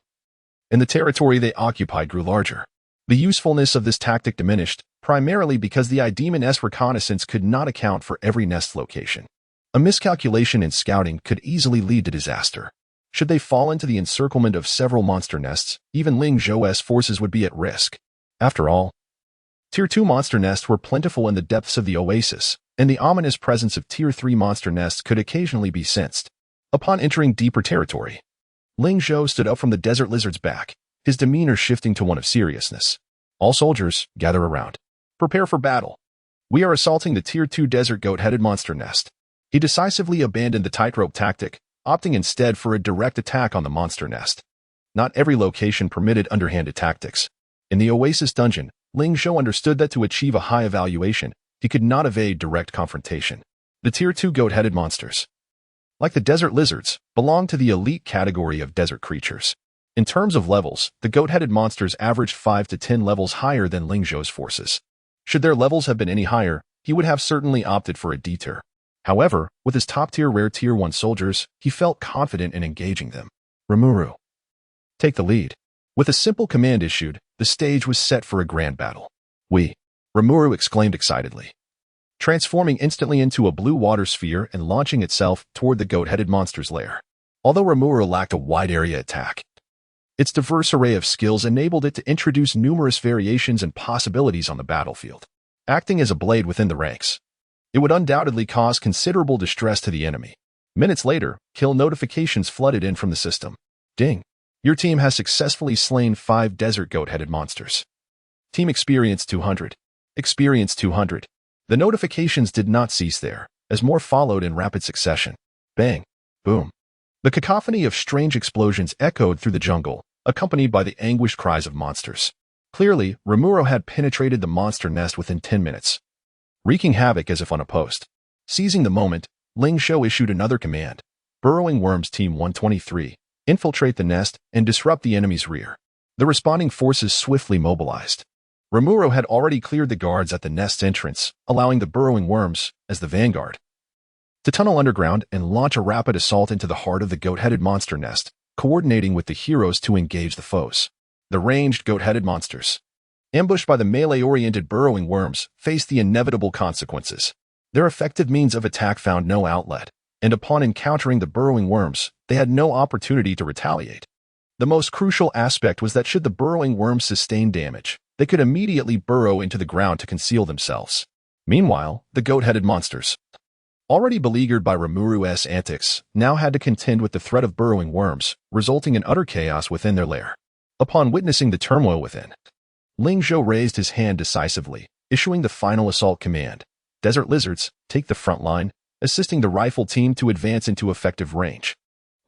and the territory they occupied grew larger. The usefulness of this tactic diminished, primarily because the ID's reconnaissance could not account for every nest location. A miscalculation in scouting could easily lead to disaster. Should they fall into the encirclement of several monster nests, even Ling Zhou's forces would be at risk. After all, Tier 2 monster nests were plentiful in the depths of the oasis, and the ominous presence of Tier 3 monster nests could occasionally be sensed. Upon entering deeper territory, Ling Zhou stood up from the desert lizard's back, his demeanor shifting to one of seriousness. All soldiers, gather around. Prepare for battle. We are assaulting the Tier 2 desert goat-headed monster nest. He decisively abandoned the tightrope tactic, opting instead for a direct attack on the monster nest. Not every location permitted underhanded tactics. In the oasis dungeon, Ling Zhou understood that to achieve a high evaluation, he could not evade direct confrontation. The Tier 2 goat-headed monsters, like the desert lizards, belong to the elite category of desert creatures. In terms of levels, the goat-headed monsters averaged 5 to 10 levels higher than Ling Zhou's forces. Should their levels have been any higher, he would have certainly opted for a detour. However, with his top-tier rare Tier 1 soldiers, he felt confident in engaging them. Rimuru, take the lead. With a simple command issued, the stage was set for a grand battle. Rimuru exclaimed excitedly, transforming instantly into a blue water sphere and launching itself toward the goat-headed monster's lair. Although Rimuru lacked a wide-area attack, its diverse array of skills enabled it to introduce numerous variations and possibilities on the battlefield. Acting as a blade within the ranks, it would undoubtedly cause considerable distress to the enemy. Minutes later, kill notifications flooded in from the system. Ding! Your team has successfully slain 5 desert goat-headed monsters. Team experience 200. Experience 200. The notifications did not cease there, as more followed in rapid succession. Bang! Boom! The cacophony of strange explosions echoed through the jungle, accompanied by the anguished cries of monsters. Clearly, Rimuru had penetrated the monster nest within 10 minutes, wreaking havoc as if unopposed. Seizing the moment, Ling Zhou issued another command. Burrowing Worms Team 123, infiltrate the nest and disrupt the enemy's rear. The responding forces swiftly mobilized. Rimuru had already cleared the guards at the nest's entrance, allowing the burrowing worms, as the vanguard, to tunnel underground and launch a rapid assault into the heart of the goat-headed monster nest, coordinating with the heroes to engage the foes. The ranged goat-headed monsters, ambushed by the melee-oriented burrowing worms, faced the inevitable consequences. Their effective means of attack found no outlet, and upon encountering the burrowing worms, they had no opportunity to retaliate. The most crucial aspect was that should the burrowing worms sustain damage, they could immediately burrow into the ground to conceal themselves. Meanwhile, the goat-headed monsters, already beleaguered by Rimuru's antics, now had to contend with the threat of burrowing worms, resulting in utter chaos within their lair. Upon witnessing the turmoil within, Ling Zhou raised his hand decisively, issuing the final assault command. Desert lizards, take the front line, assisting the rifle team to advance into effective range.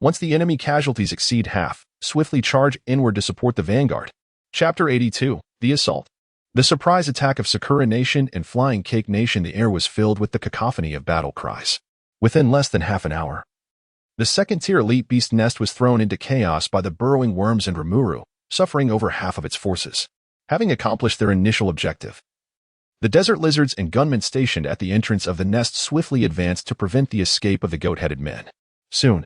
Once the enemy casualties exceed half, swiftly charge inward to support the vanguard. Chapter 82, The Assault. The surprise attack of Sakura Nation and Flying Cake Nation. The air was filled with the cacophony of battle cries. Within less than half an hour, the second-tier elite beast nest was thrown into chaos by the burrowing worms and Rimuru, suffering over half of its forces. Having accomplished their initial objective, the desert lizards and gunmen stationed at the entrance of the nest swiftly advanced to prevent the escape of the goat-headed men. Soon,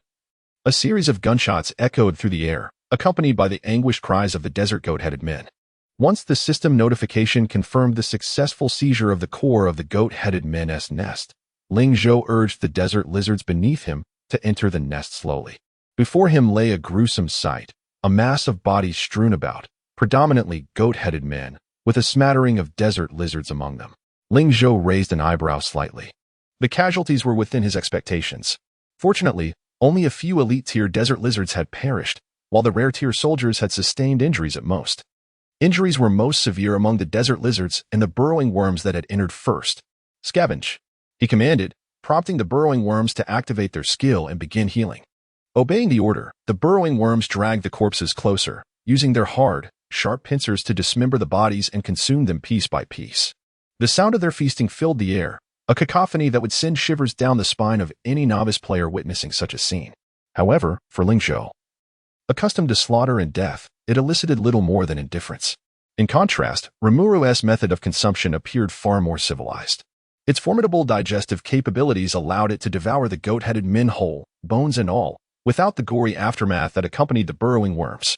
a series of gunshots echoed through the air, accompanied by the anguished cries of the desert goat-headed men. Once the system notification confirmed the successful seizure of the core of the goat-headed men's nest, Ling Zhou urged the desert lizards beneath him to enter the nest slowly. Before him lay a gruesome sight, a mass of bodies strewn about, predominantly goat-headed men, with a smattering of desert lizards among them. Ling Zhou raised an eyebrow slightly. The casualties were within his expectations. Fortunately, only a few elite-tier desert lizards had perished, while the rare-tier soldiers had sustained injuries at most. Injuries were most severe among the desert lizards and the burrowing worms that had entered first. Scavenge, he commanded, prompting the burrowing worms to activate their skill and begin healing. Obeying the order, the burrowing worms dragged the corpses closer, using their hard, sharp pincers to dismember the bodies and consume them piece by piece. The sound of their feasting filled the air, a cacophony that would send shivers down the spine of any novice player witnessing such a scene. However, for Ling Zhou, accustomed to slaughter and death, it elicited little more than indifference. In contrast, Rimuru's method of consumption appeared far more civilized. Its formidable digestive capabilities allowed it to devour the goat-headed men whole, bones and all, without the gory aftermath that accompanied the burrowing worms.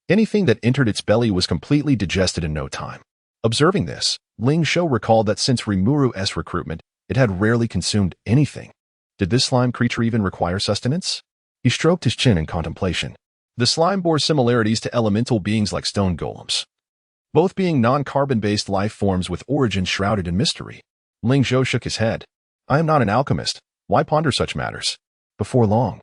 Anything that entered its belly was completely digested in no time. Observing this, Ling Zhou recalled that since Rimuru's recruitment, it had rarely consumed anything. Did this slime creature even require sustenance? He stroked his chin in contemplation. The slime bore similarities to elemental beings like stone golems, both being non-carbon-based life forms with origins shrouded in mystery. Ling Zhou shook his head. I am not an alchemist. Why ponder such matters? Before long,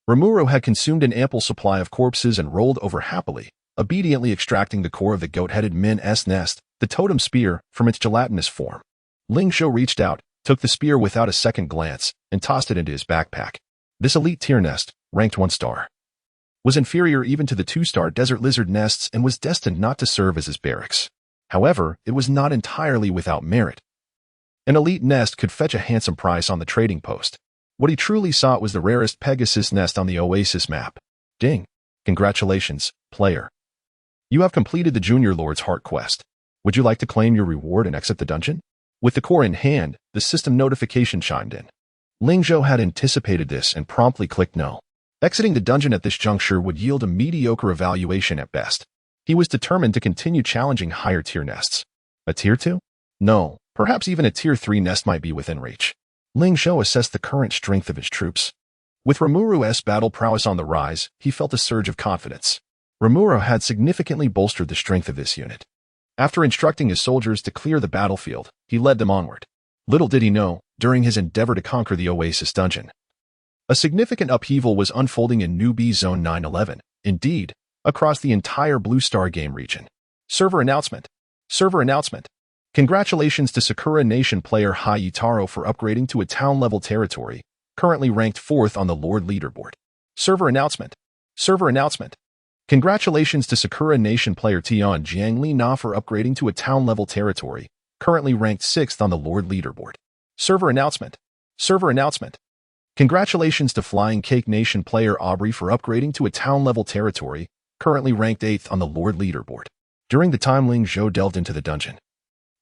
Rimuru had consumed an ample supply of corpses and rolled over happily, obediently extracting the core of the goat-headed men's nest, the totem spear, from its gelatinous form. Ling Zhou reached out, took the spear without a second glance, and tossed it into his backpack. This elite tier nest, ranked 1 star, was inferior even to the 2-star desert lizard nests and was destined not to serve as his barracks. However, it was not entirely without merit. An elite nest could fetch a handsome price on the trading post. What he truly sought was the rarest Pegasus nest on the Oasis map. Ding. Congratulations, player. You have completed the Junior Lord's Heart quest. Would you like to claim your reward and exit the dungeon? With the core in hand, the system notification chimed in. Ling Zhou had anticipated this and promptly clicked no. Exiting the dungeon at this juncture would yield a mediocre evaluation at best. He was determined to continue challenging higher tier nests. A tier 2? No, perhaps even a tier 3 nest might be within reach. Ling Zhou assessed the current strength of his troops. With Rimuru's battle prowess on the rise, he felt a surge of confidence. Rimuru had significantly bolstered the strength of this unit. After instructing his soldiers to clear the battlefield, he led them onward. Little did he know, during his endeavor to conquer the Oasis dungeon, a significant upheaval was unfolding in Newbie Zone 911, indeed, across the entire Blue Star game region. Server announcement. Server announcement. Congratulations to Sakura Nation player Hayutaro for upgrading to a town-level territory, currently ranked 4th on the Lord leaderboard. Server announcement. Server announcement. Congratulations to Sakura Nation player Tian Jiangli Na for upgrading to a town-level territory, currently ranked 6th on the Lord leaderboard. Server announcement. Server announcement. Congratulations to Flying Cake Nation player Aubrey for upgrading to a town-level territory, currently ranked 8th on the Lord leaderboard. During the time Ling Zhou delved into the dungeon,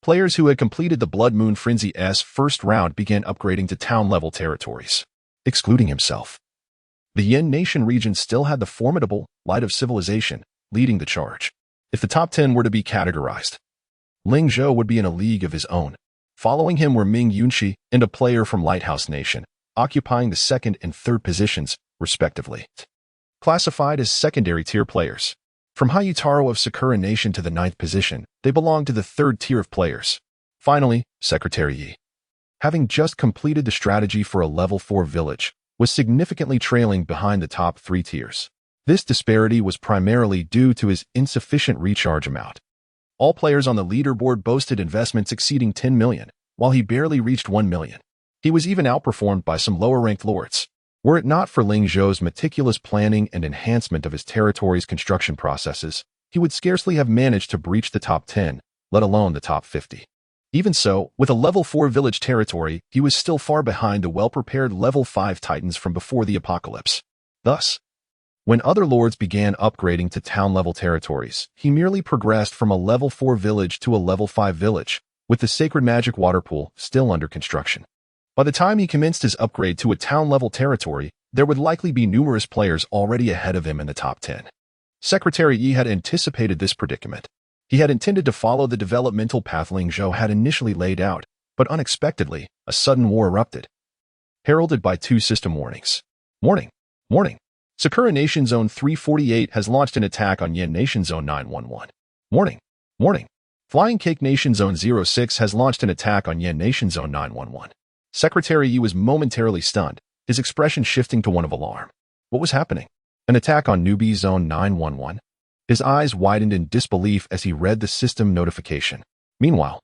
players who had completed the Blood Moon Frenzy's first round began upgrading to town-level territories, excluding himself. The Yin Nation region still had the formidable Light of Civilization leading the charge. If the top 10 were to be categorized, Ling Zhou would be in a league of his own. Following him were Ming Yunxi and a player from Lighthouse Nation, occupying the 2nd and 3rd positions, respectively. Classified as secondary tier players. From Hayutaro of Sakura Nation to the 9th position, they belonged to the 3rd tier of players. Finally, Secretary Yi, having just completed the strategy for a level 4 village, was significantly trailing behind the top 3 tiers. This disparity was primarily due to his insufficient recharge amount. All players on the leaderboard boasted investments exceeding 10 million, while he barely reached 1 million. He was even outperformed by some lower-ranked lords. Were it not for Ling Zhou's meticulous planning and enhancement of his territory's construction processes, he would scarcely have managed to breach the top 10, let alone the top 50. Even so, with a level 4 village territory, he was still far behind the well-prepared level 5 titans from before the apocalypse. Thus, when other lords began upgrading to town-level territories, he merely progressed from a level 4 village to a level 5 village, with the sacred magic water pool still under construction. By the time he commenced his upgrade to a town-level territory, there would likely be numerous players already ahead of him in the top 10. Secretary Yi had anticipated this predicament. He had intended to follow the developmental path Ling Zhou had initially laid out, but unexpectedly, a sudden war erupted, heralded by 2 system warnings. Warning! Warning! Sakura Nation Zone 348 has launched an attack on Yin Nation Zone 911. Warning! Warning! Flying Cake Nation Zone 06 has launched an attack on Yen Nation Zone 911. Secretary Yu was momentarily stunned, his expression shifting to one of alarm. What was happening? An attack on Newbie Zone 911? His eyes widened in disbelief as he read the system notification. Meanwhile,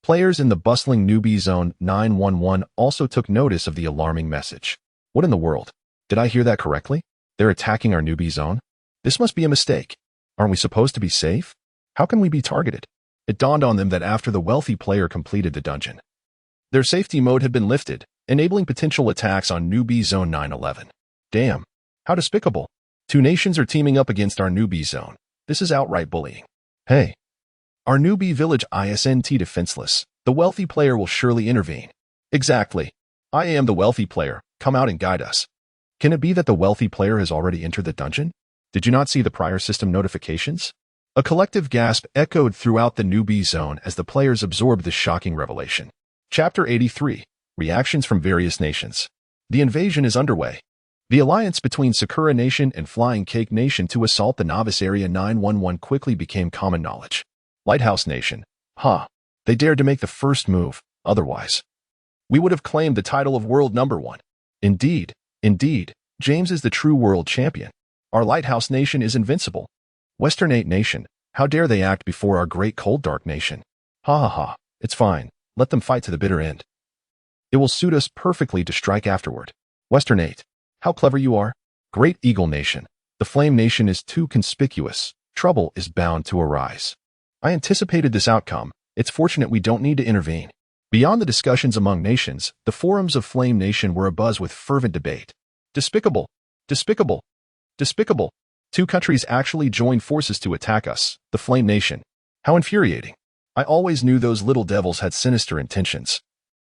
players in the bustling Newbie Zone 911 also took notice of the alarming message. What in the world? Did I hear that correctly? They're attacking our Newbie Zone? This must be a mistake. Aren't we supposed to be safe? How can we be targeted? It dawned on them that after the wealthy player completed the dungeon, their safety mode had been lifted, enabling potential attacks on Newbie Zone 911. Damn. How despicable. Two nations are teaming up against our Newbie Zone. This is outright bullying. Hey. Our Newbie village isn't defenseless. The wealthy player will surely intervene. Exactly. I am the wealthy player. Come out and guide us. Can it be that the wealthy player has already entered the dungeon? Did you not see the prior system notifications? A collective gasp echoed throughout the Newbie Zone as the players absorbed this shocking revelation. Chapter 83. Reactions from various nations. The invasion is underway. The alliance between Sakura Nation and Flying Cake Nation to assault the Novice Area 911 quickly became common knowledge. Lighthouse Nation. They dared to make the first move, otherwise we would have claimed the title of world number 1. Indeed, James is the true world champion. Our Lighthouse Nation is invincible. Western 8 Nation, how dare they act before our great Cold Dark Nation? It's fine. Let them fight to the bitter end. It will suit us perfectly to strike afterward. Western 8, how clever you are. Great Eagle Nation, the Flame Nation is too conspicuous. Trouble is bound to arise. I anticipated this outcome. It's fortunate we don't need to intervene. Beyond the discussions among nations, the forums of Flame Nation were abuzz with fervent debate. Despicable. Despicable. Despicable. Two countries actually joined forces to attack us, the Flame Nation. How infuriating. I always knew those little devils had sinister intentions.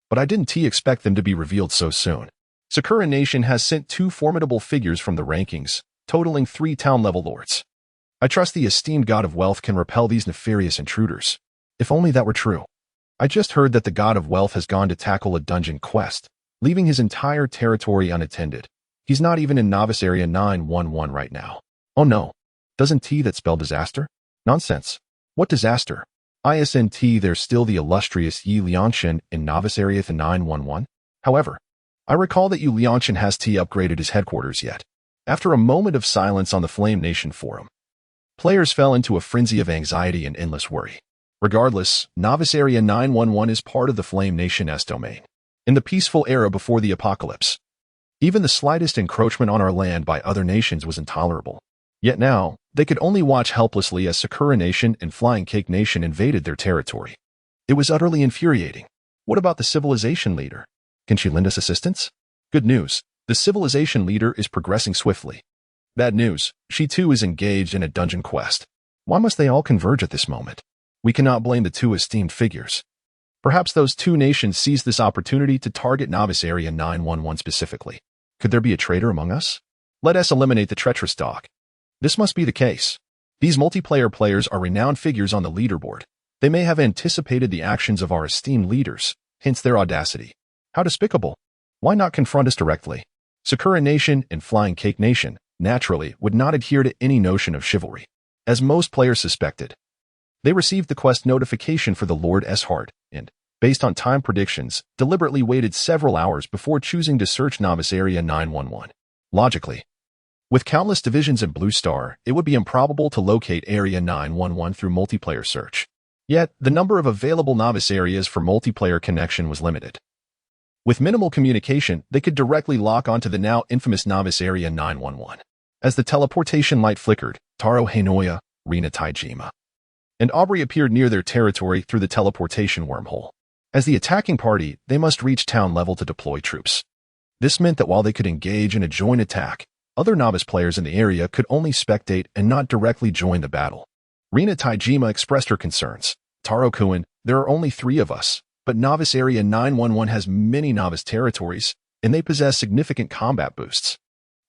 But I didn't expect them to be revealed so soon. Sakura Nation has sent 2 formidable figures from the rankings, totaling 3 town-level lords. I trust the esteemed god of wealth can repel these nefarious intruders. If only that were true. I just heard that the god of wealth has gone to tackle a dungeon quest, leaving his entire territory unattended. He's not even in Novice Area 911 right now. Oh no. Doesn't that spell disaster? Nonsense. What disaster? There's still the illustrious Yi Liangshan in Novice Area 911. However, I recall that Yu Liangshan has upgraded his headquarters yet. After a moment of silence on the Flame Nation forum, players fell into a frenzy of anxiety and endless worry. Regardless, Novice Area 911 is part of the Flame Nation's domain. In the peaceful era before the apocalypse, even the slightest encroachment on our land by other nations was intolerable. Yet now, they could only watch helplessly as Sakura Nation and Flying Cake Nation invaded their territory. It was utterly infuriating. What about the civilization leader? Can she lend us assistance? Good news. The civilization leader is progressing swiftly. Bad news. She too is engaged in a dungeon quest. Why must they all converge at this moment? We cannot blame the 2 esteemed figures. Perhaps those 2 nations seized this opportunity to target Novice Area 911 specifically. Could there be a traitor among us? Let us eliminate the treacherous dog. This must be the case. These multiplayer players are renowned figures on the leaderboard. They may have anticipated the actions of our esteemed leaders, hence their audacity. How despicable. Why not confront us directly? Sakura Nation and Flying Cake Nation, naturally, would not adhere to any notion of chivalry. As most players suspected, they received the quest notification for the Lord S. Heart, and, based on time predictions, deliberately waited several hours before choosing to search Novice Area 911. Logically, with countless divisions in Blue Star, it would be improbable to locate Area 911 through multiplayer search. Yet, the number of available Novice areas for multiplayer connection was limited. With minimal communication, they could directly lock onto the now infamous Novice Area 911. As the teleportation light flickered, Taro Hanoya, Rina Taijima, and Aubrey appeared near their territory through the teleportation wormhole. As the attacking party, they must reach town level to deploy troops. This meant that while they could engage in a joint attack, other novice players in the area could only spectate and not directly join the battle. Rina Taijima expressed her concerns. Taro-kun, there are only 3 of us, but Novice Area 911 has many novice territories, and they possess significant combat boosts.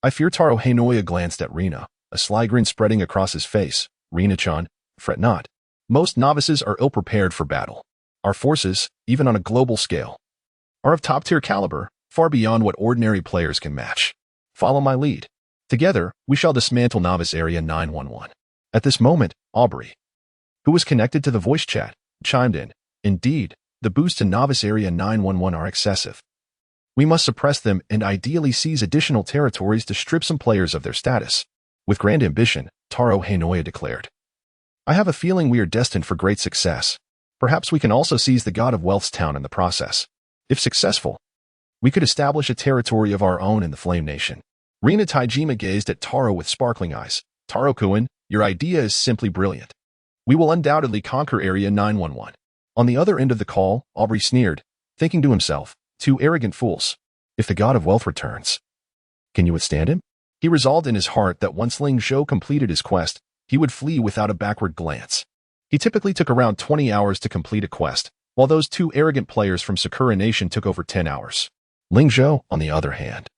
I fear. Taro Hanoya glanced at Rina, a sly grin spreading across his face. Rina-chan, fret not. Most novices are ill-prepared for battle. Our forces, even on a global scale, are of top-tier caliber, far beyond what ordinary players can match. Follow my lead. Together, we shall dismantle Novice Area 911. At this moment, Aubrey, who was connected to the voice chat, chimed in. Indeed, the boosts to Novice Area 911 are excessive. We must suppress them and ideally seize additional territories to strip some players of their status. With grand ambition, Taro Hanoya declared. I have a feeling we are destined for great success. Perhaps we can also seize the God of Wealth's town in the process. If successful, we could establish a territory of our own in the Flame Nation. Rina Taijima gazed at Taro with sparkling eyes. Taro-kun, your idea is simply brilliant. We will undoubtedly conquer Area 911. On the other end of the call, Aubrey sneered, thinking to himself, two arrogant fools. If the God of Wealth returns, can you withstand him? He resolved in his heart that once Ling Zhou completed his quest, he would flee without a backward glance. He typically took around 20 hours to complete a quest, while those two arrogant players from Sakura Nation took over 10 hours. Ling Zhou, on the other hand,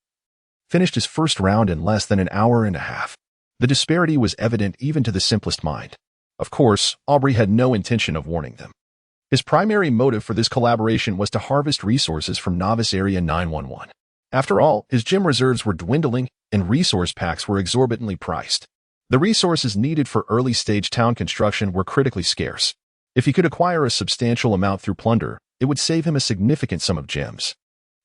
finished his first round in less than an hour and a half. The disparity was evident even to the simplest mind. Of course, Aubrey had no intention of warning them. His primary motive for this collaboration was to harvest resources from Novice Area 911. After all, his gem reserves were dwindling and resource packs were exorbitantly priced. The resources needed for early-stage town construction were critically scarce. If he could acquire a substantial amount through plunder, it would save him a significant sum of gems.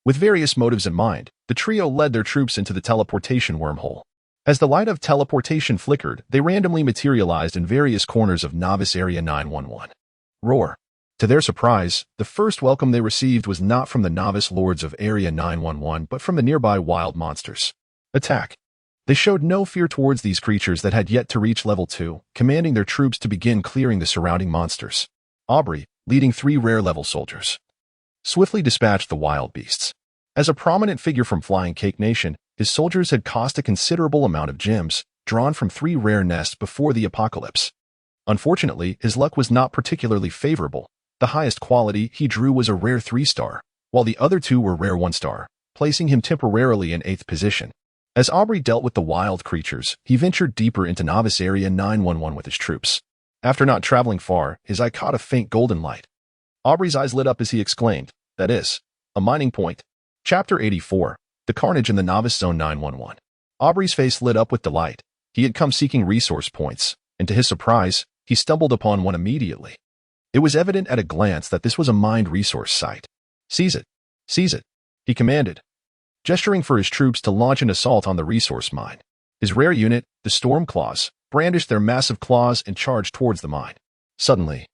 With various motives in mind, the trio led their troops into the teleportation wormhole. As the light of teleportation flickered, they randomly materialized in various corners of Novice Area 911. Roar. To their surprise, the first welcome they received was not from the novice lords of Area 911 but from the nearby wild monsters. Attack. They showed no fear towards these creatures that had yet to reach level 2, commanding their troops to begin clearing the surrounding monsters. Aubrey, leading 3 rare-level soldiers, swiftly dispatched the wild beasts. As a prominent figure from Flying Cake Nation, his soldiers had cost a considerable amount of gems, drawn from 3 rare nests before the apocalypse. Unfortunately, his luck was not particularly favorable. The highest quality he drew was a rare 3-star, while the other 2 were rare 1-star, placing him temporarily in 8th position. As Aubrey dealt with the wild creatures, he ventured deeper into Novice Area 911 with his troops. After not traveling far, his eye caught a faint golden light. Aubrey's eyes lit up as he exclaimed, that is, a mining point. Chapter 84, The Carnage in the Novice Zone 911. Aubrey's face lit up with delight. He had come seeking resource points, and to his surprise, he stumbled upon one immediately. It was evident at a glance that this was a mined resource site. Seize it! Seize it! He commanded, gesturing for his troops to launch an assault on the resource mine. His rare unit, the Storm Claws, brandished their massive claws and charged towards the mine. Suddenly,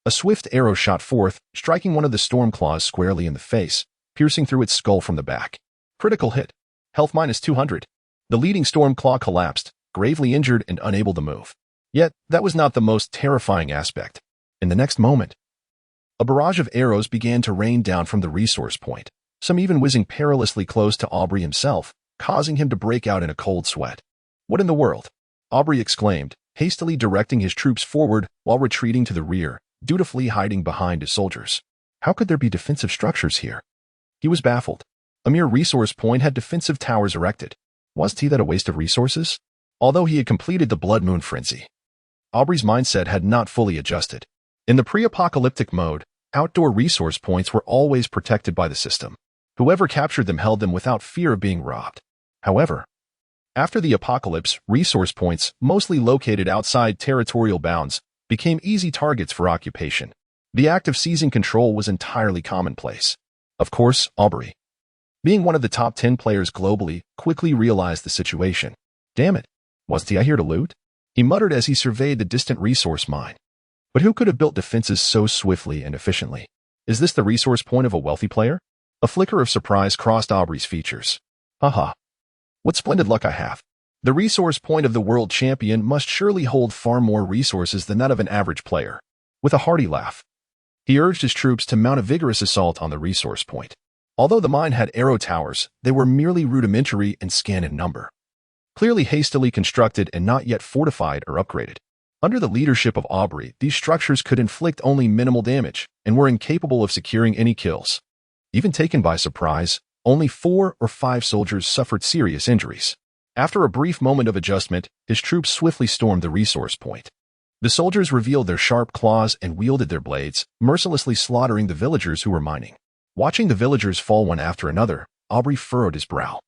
a swift arrow shot forth, striking one of the Storm Claws squarely in the face, piercing through its skull from the back. Critical hit. Health minus 200. The leading Storm Claw collapsed, gravely injured and unable to move. Yet, that was not the most terrifying aspect. In the next moment, a barrage of arrows began to rain down from the resource point, some even whizzing perilously close to Aubrey himself, causing him to break out in a cold sweat. What in the world? Aubrey exclaimed, hastily directing his troops forward while retreating to the rear, dutifully hiding behind his soldiers. How could there be defensive structures here? He was baffled. A mere resource point had defensive towers erected. Wasn't that a waste of resources? Although he had completed the Blood Moon Frenzy, Aubrey's mindset had not fully adjusted. In the pre-apocalyptic mode, outdoor resource points were always protected by the system. Whoever captured them held them without fear of being robbed. However, after the apocalypse, resource points, mostly located outside territorial bounds, became easy targets for occupation. The act of seizing control was entirely commonplace. Of course, Aubrey, being one of the top 10 players globally, quickly realized the situation. Damn it, wasn't I here to loot? He muttered as he surveyed the distant resource mine. But who could have built defenses so swiftly and efficiently? Is this the resource point of a wealthy player? A flicker of surprise crossed Aubrey's features. Haha. What splendid luck I have. The resource point of the world champion must surely hold far more resources than that of an average player. With a hearty laugh, he urged his troops to mount a vigorous assault on the resource point. Although the mine had arrow towers, they were merely rudimentary and scant in number. Clearly hastily constructed and not yet fortified or upgraded. Under the leadership of Aubrey, these structures could inflict only minimal damage and were incapable of securing any kills. Even taken by surprise, only 4 or 5 soldiers suffered serious injuries. After a brief moment of adjustment, his troops swiftly stormed the resource point. The soldiers revealed their sharp claws and wielded their blades, mercilessly slaughtering the villagers who were mining. Watching the villagers fall one after another, Aubrey furrowed his brow.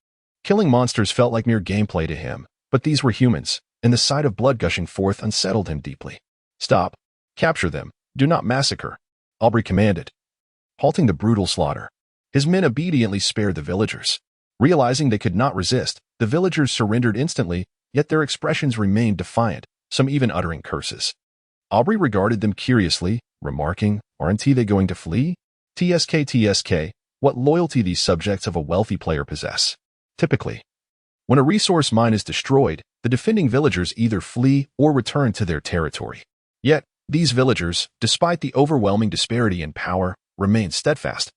Killing monsters felt like mere gameplay to him, but these were humans, and the sight of blood gushing forth unsettled him deeply. Stop. Capture them. Do not massacre, Aubrey commanded, halting the brutal slaughter. His men obediently spared the villagers. Realizing they could not resist, the villagers surrendered instantly, yet their expressions remained defiant, some even uttering curses. Aubrey regarded them curiously, remarking, "Aren't they going to flee? TSK, what loyalty these subjects of a wealthy player possess." Typically, when a resource mine is destroyed, the defending villagers either flee or return to their territory. Yet, these villagers, despite the overwhelming disparity in power, remained steadfast,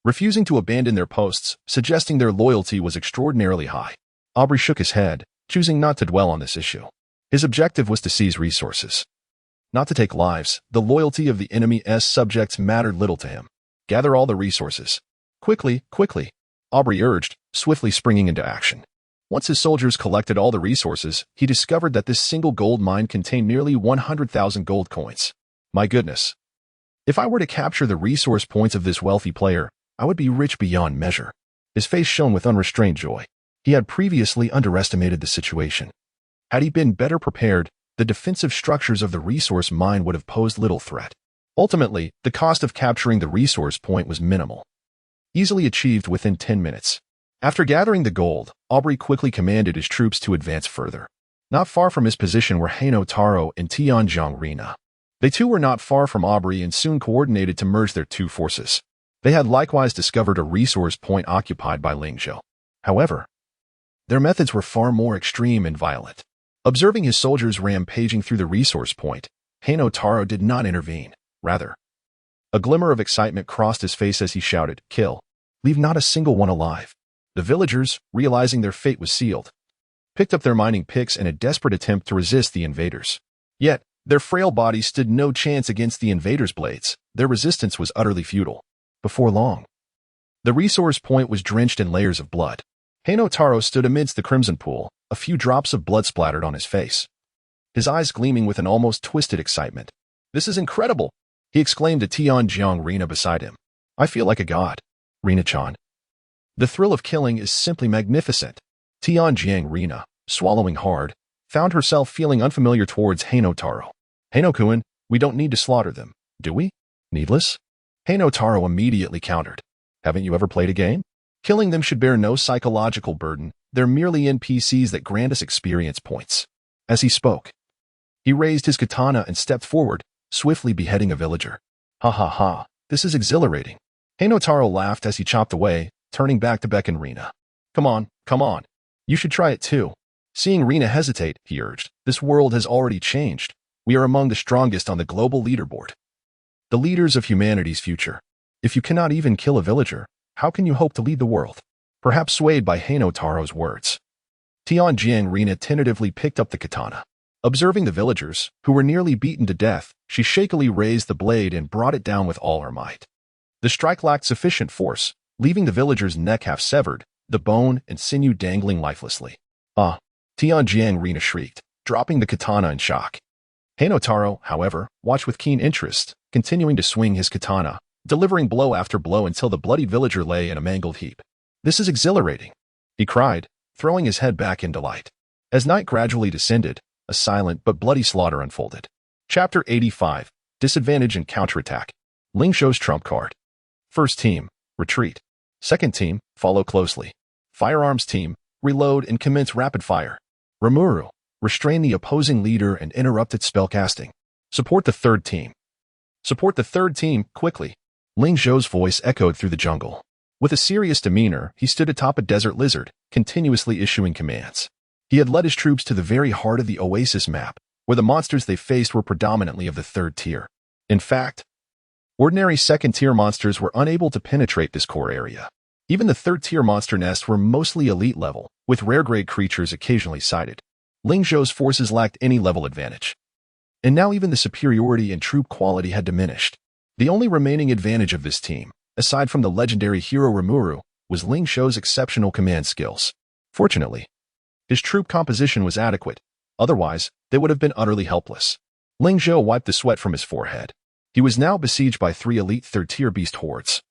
refusing to abandon their posts, suggesting their loyalty was extraordinarily high. Aubrey shook his head, choosing not to dwell on this issue. His objective was to seize resources, not to take lives. The loyalty of the enemy's subjects mattered little to him. Gather all the resources. Quickly, Aubrey urged, swiftly springing into action. Once his soldiers collected all the resources, he discovered that this single gold mine contained nearly 100,000 gold coins. My goodness. If I were to capture the resource points of this wealthy player, I would be rich beyond measure. His face shone with unrestrained joy. He had previously underestimated the situation. Had he been better prepared, the defensive structures of the resource mine would have posed little threat. Ultimately, the cost of capturing the resource point was minimal, easily achieved within 10 minutes. After gathering the gold, Aubrey quickly commanded his troops to advance further. Not far from his position were Haino Taro and Tianjiang Rina. They too were not far from Aubrey and soon coordinated to merge their two forces. They had likewise discovered a resource point occupied by Ling Zhou. However, their methods were far more extreme and violent. Observing his soldiers rampaging through the resource point, Haino Taro did not intervene. Rather, a glimmer of excitement crossed his face as he shouted, "Kill! Leave not a single one alive." The villagers, realizing their fate was sealed, picked up their mining picks in a desperate attempt to resist the invaders. Yet, their frail bodies stood no chance against the invaders' blades. Their resistance was utterly futile. Before long, the resource point was drenched in layers of blood. Haino Taro stood amidst the crimson pool, a few drops of blood splattered on his face, his eyes gleaming with an almost twisted excitement. "This is incredible!" he exclaimed to Tianjiang Rina beside him. "I feel like a god, Rina-chan. The thrill of killing is simply magnificent." Tianjiang Rina, swallowing hard, found herself feeling unfamiliar towards Haino Taro. "Haino-kun, we don't need to slaughter them, do we? Needless?" Haino Taro immediately countered. "Haven't you ever played a game? Killing them should bear no psychological burden. They're merely NPCs that grant us experience points." As he spoke, he raised his katana and stepped forward, swiftly beheading a villager. "Ha, this is exhilarating." Haino Taro laughed as he chopped away, turning back to beckon Rina. Come on. You should try it too." Seeing Rina hesitate, he urged, "This world has already changed. We are among the strongest on the global leaderboard. The leaders of humanity's future. If you cannot even kill a villager, how can you hope to lead the world?" Perhaps swayed by Haino Taro's words, Tianjiang Rina tentatively picked up the katana. Observing the villagers, who were nearly beaten to death, she shakily raised the blade and brought it down with all her might. The strike lacked sufficient force, leaving the villager's neck half severed, the bone and sinew dangling lifelessly. "Ah!" Tianjiang Rina shrieked, dropping the katana in shock. Haino Taro, however, watched with keen interest, continuing to swing his katana, delivering blow after blow until the bloodied villager lay in a mangled heap. "This is exhilarating," he cried, throwing his head back in delight. As night gradually descended, a silent but bloody slaughter unfolded. Chapter 85, Disadvantage and Counterattack. Ling Zhou's trump card. First team, retreat. Second team, follow closely. Firearms team, reload and commence rapid fire. Rimuru, restrain the opposing leader and interrupt its spellcasting. Support the third team. Support the third team, quickly. Ling Zhou's voice echoed through the jungle. With a serious demeanor, he stood atop a desert lizard, continuously issuing commands. He had led his troops to the very heart of the Oasis map, where the monsters they faced were predominantly of the third tier. In fact, ordinary second-tier monsters were unable to penetrate this core area. Even the third-tier monster nests were mostly elite level, with rare-grade creatures occasionally sighted. Ling Zhou's forces lacked any level advantage. And now even the superiority in troop quality had diminished. The only remaining advantage of this team, aside from the legendary hero Rimuru, was Ling Zhou's exceptional command skills. Fortunately, his troop composition was adequate, otherwise they would have been utterly helpless. Ling Zhou wiped the sweat from his forehead. He was now besieged by 3 elite third-tier beast hordes.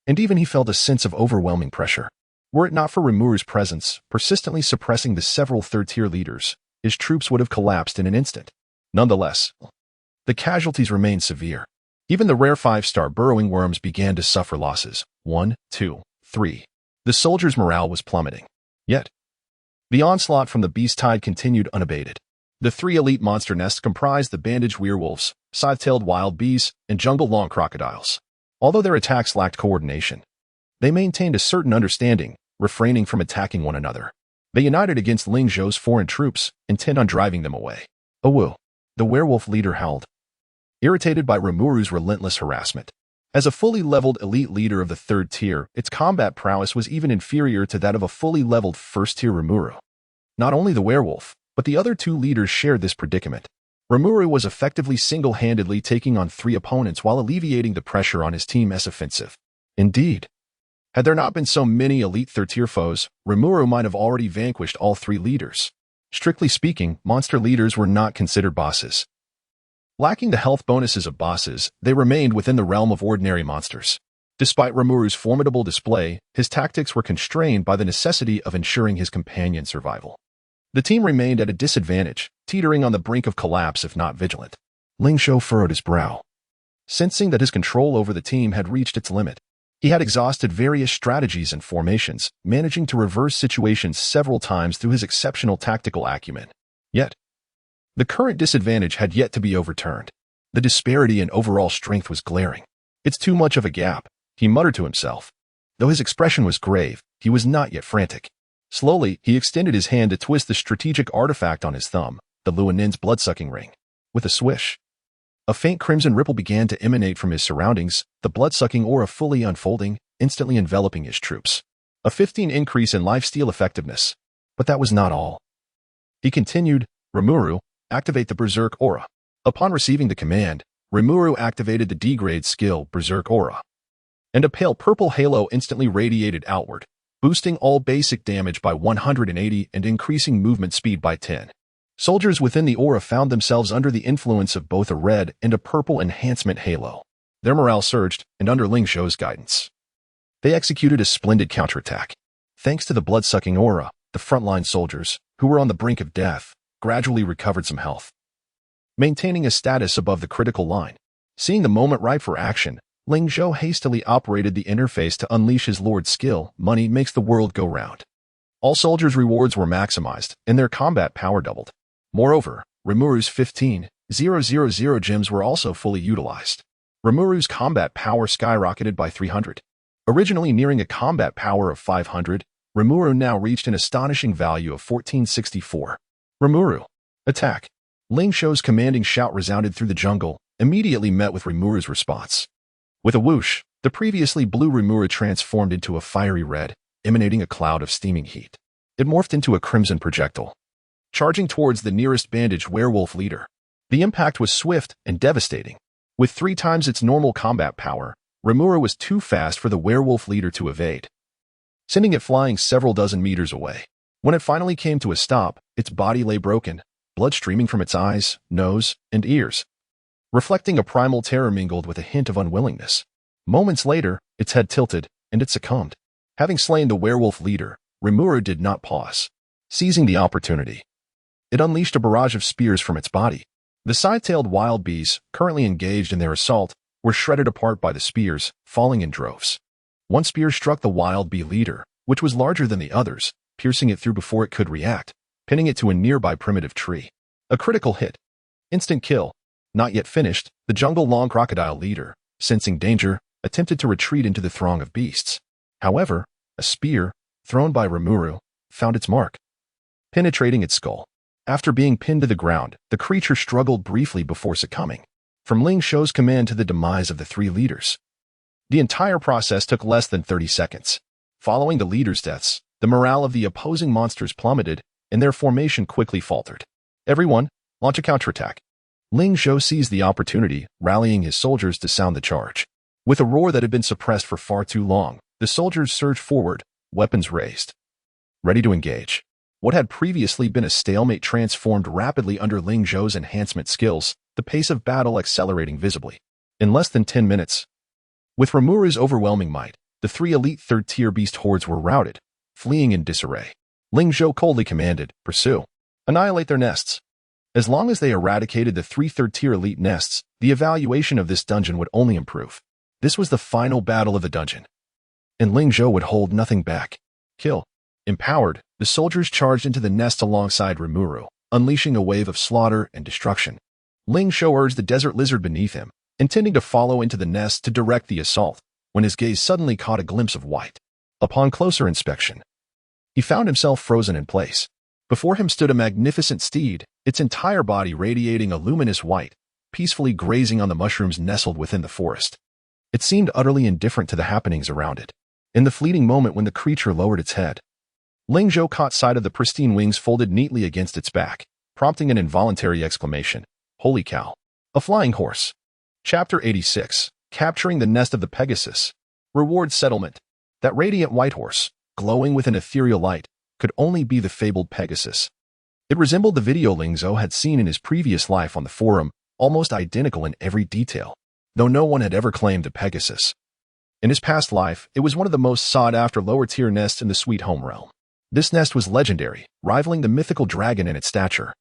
And even he felt a sense of overwhelming pressure. Were it not for Rimuru's presence, persistently suppressing the several third-tier leaders, his troops would have collapsed in an instant. Nonetheless, the casualties remained severe. Even the rare 5-star burrowing worms began to suffer losses. 1, 2, 3. The soldiers' morale was plummeting. Yet, the onslaught from the beast tide continued unabated. The 3 elite monster nests comprised the bandaged werewolves, scythe-tailed wild beasts, and jungle-long crocodiles. Although their attacks lacked coordination, they maintained a certain understanding, refraining from attacking one another. They united against Ling Zhou's foreign troops, intent on driving them away. Awu, the werewolf leader howled, irritated by Rimuru's relentless harassment. As a fully leveled elite leader of the 3rd tier, its combat prowess was even inferior to that of a fully leveled 1st-tier Rimuru. Not only the werewolf, but the other 2 leaders shared this predicament. Rimuru was effectively single-handedly taking on 3 opponents while alleviating the pressure on his team's offensive. Indeed, had there not been so many elite 3rd-tier foes, Rimuru might have already vanquished all 3 leaders. Strictly speaking, monster leaders were not considered bosses. Lacking the health bonuses of bosses, they remained within the realm of ordinary monsters. Despite Rimuru's formidable display, his tactics were constrained by the necessity of ensuring his companion's survival. The team remained at a disadvantage, teetering on the brink of collapse if not vigilant. Ling Zhou furrowed his brow, sensing that his control over the team had reached its limit. He had exhausted various strategies and formations, managing to reverse situations several times through his exceptional tactical acumen. Yet, the current disadvantage had yet to be overturned. The disparity in overall strength was glaring. It's too much of a gap, he muttered to himself. Though his expression was grave, he was not yet frantic. Slowly, he extended his hand to twist the strategic artifact on his thumb, the Luanin's blood-sucking ring. With a swish, a faint crimson ripple began to emanate from his surroundings, the blood-sucking aura fully unfolding, instantly enveloping his troops. A 15 increase in lifesteal effectiveness. But that was not all. He continued, Rimuru, activate the Berserk aura. Upon receiving the command, Rimuru activated the D-grade skill Berserk aura. And a pale purple halo instantly radiated outward, boosting all basic damage by 180 and increasing movement speed by 10. Soldiers within the aura found themselves under the influence of both a red and a purple enhancement halo. Their morale surged, and under Ling Zhou's guidance, they executed a splendid counterattack. Thanks to the blood-sucking aura, the frontline soldiers, who were on the brink of death, gradually recovered some health, maintaining a status above the critical line. Seeing the moment ripe for action, Ling Zhou hastily operated the interface to unleash his lord's skill, money makes the world go round. All soldiers' rewards were maximized, and their combat power doubled. Moreover, Rimuru's 15,000 gems were also fully utilized. Rimuru's combat power skyrocketed by 300. Originally nearing a combat power of 500, Rimuru now reached an astonishing value of 1464. Rimuru, attack! Ling Zhou's commanding shout resounded through the jungle, immediately met with Rimuru's response. With a whoosh, the previously blue Rimuru transformed into a fiery red, emanating a cloud of steaming heat. It morphed into a crimson projectile, charging towards the nearest bandaged werewolf leader. The impact was swift and devastating. With 3 times its normal combat power, Rimuru was too fast for the werewolf leader to evade, sending it flying several dozen meters away. When it finally came to a stop, its body lay broken, blood streaming from its eyes, nose, and ears, reflecting a primal terror mingled with a hint of unwillingness. Moments later, its head tilted, and it succumbed. Having slain the werewolf leader, Rimuru did not pause. Seizing the opportunity, it unleashed a barrage of spears from its body. The scythe-tailed wild beasts, currently engaged in their assault, were shredded apart by the spears, falling in droves. One spear struck the wild bee leader, which was larger than the others, piercing it through before it could react, pinning it to a nearby primitive tree. A critical hit. Instant kill. Not yet finished, the jungle-long crocodile leader, sensing danger, attempted to retreat into the throng of beasts. However, a spear, thrown by Rimuru, found its mark, penetrating its skull. After being pinned to the ground, the creature struggled briefly before succumbing. From Ling Zhou's command to the demise of the 3 leaders, the entire process took less than 30 seconds. Following the leaders' deaths, the morale of the opposing monsters plummeted, and their formation quickly faltered. Everyone, launch a counterattack. Ling Zhou seized the opportunity, rallying his soldiers to sound the charge. With a roar that had been suppressed for far too long, the soldiers surged forward, weapons raised, ready to engage. What had previously been a stalemate transformed rapidly under Ling Zhou's enhancement skills, the pace of battle accelerating visibly. In less than 10 minutes, with Rimuru's overwhelming might, the 3 elite 3rd-tier beast hordes were routed, fleeing in disarray. Ling Zhou coldly commanded, pursue. Annihilate their nests. As long as they eradicated the 3 third-tier elite nests, the evaluation of this dungeon would only improve. This was the final battle of the dungeon, and Ling Zhou would hold nothing back. Kill. Empowered, the soldiers charged into the nest alongside Rimuru, unleashing a wave of slaughter and destruction. Ling Zhou urged the desert lizard beneath him, intending to follow into the nest to direct the assault, when his gaze suddenly caught a glimpse of white. Upon closer inspection, he found himself frozen in place. Before him stood a magnificent steed, its entire body radiating a luminous white, peacefully grazing on the mushrooms nestled within the forest. It seemed utterly indifferent to the happenings around it. In the fleeting moment when the creature lowered its head, Ling Zhou caught sight of the pristine wings folded neatly against its back, prompting an involuntary exclamation. Holy cow! A flying horse. Chapter 86. Capturing the Nest of the Pegasus. Reward Settlement. That radiant white horse, glowing with an ethereal light, could only be the fabled Pegasus. It resembled the video Ling Zhou had seen in his previous life on the forum, almost identical in every detail, though no one had ever claimed the Pegasus. In his past life, it was one of the most sought-after lower-tier nests in the Sweet Home realm. This nest was legendary, rivaling the mythical dragon in its stature.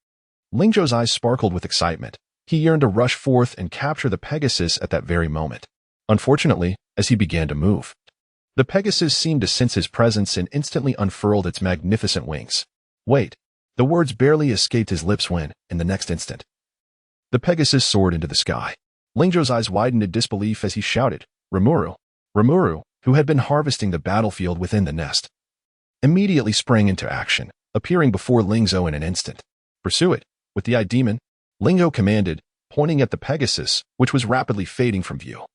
Ling Zhou's eyes sparkled with excitement. He yearned to rush forth and capture the Pegasus at that very moment. Unfortunately, as he began to move, the Pegasus seemed to sense his presence and instantly unfurled its magnificent wings. Wait! The words barely escaped his lips when, in the next instant, the Pegasus soared into the sky. Ling Zhou's eyes widened in disbelief as he shouted, Rimuru! Rimuru, who had been harvesting the battlefield within the nest, immediately sprang into action, appearing before Ling Zhou in an instant. Pursue it, with the eye demon, Ling Zhou commanded, pointing at the Pegasus, which was rapidly fading from view.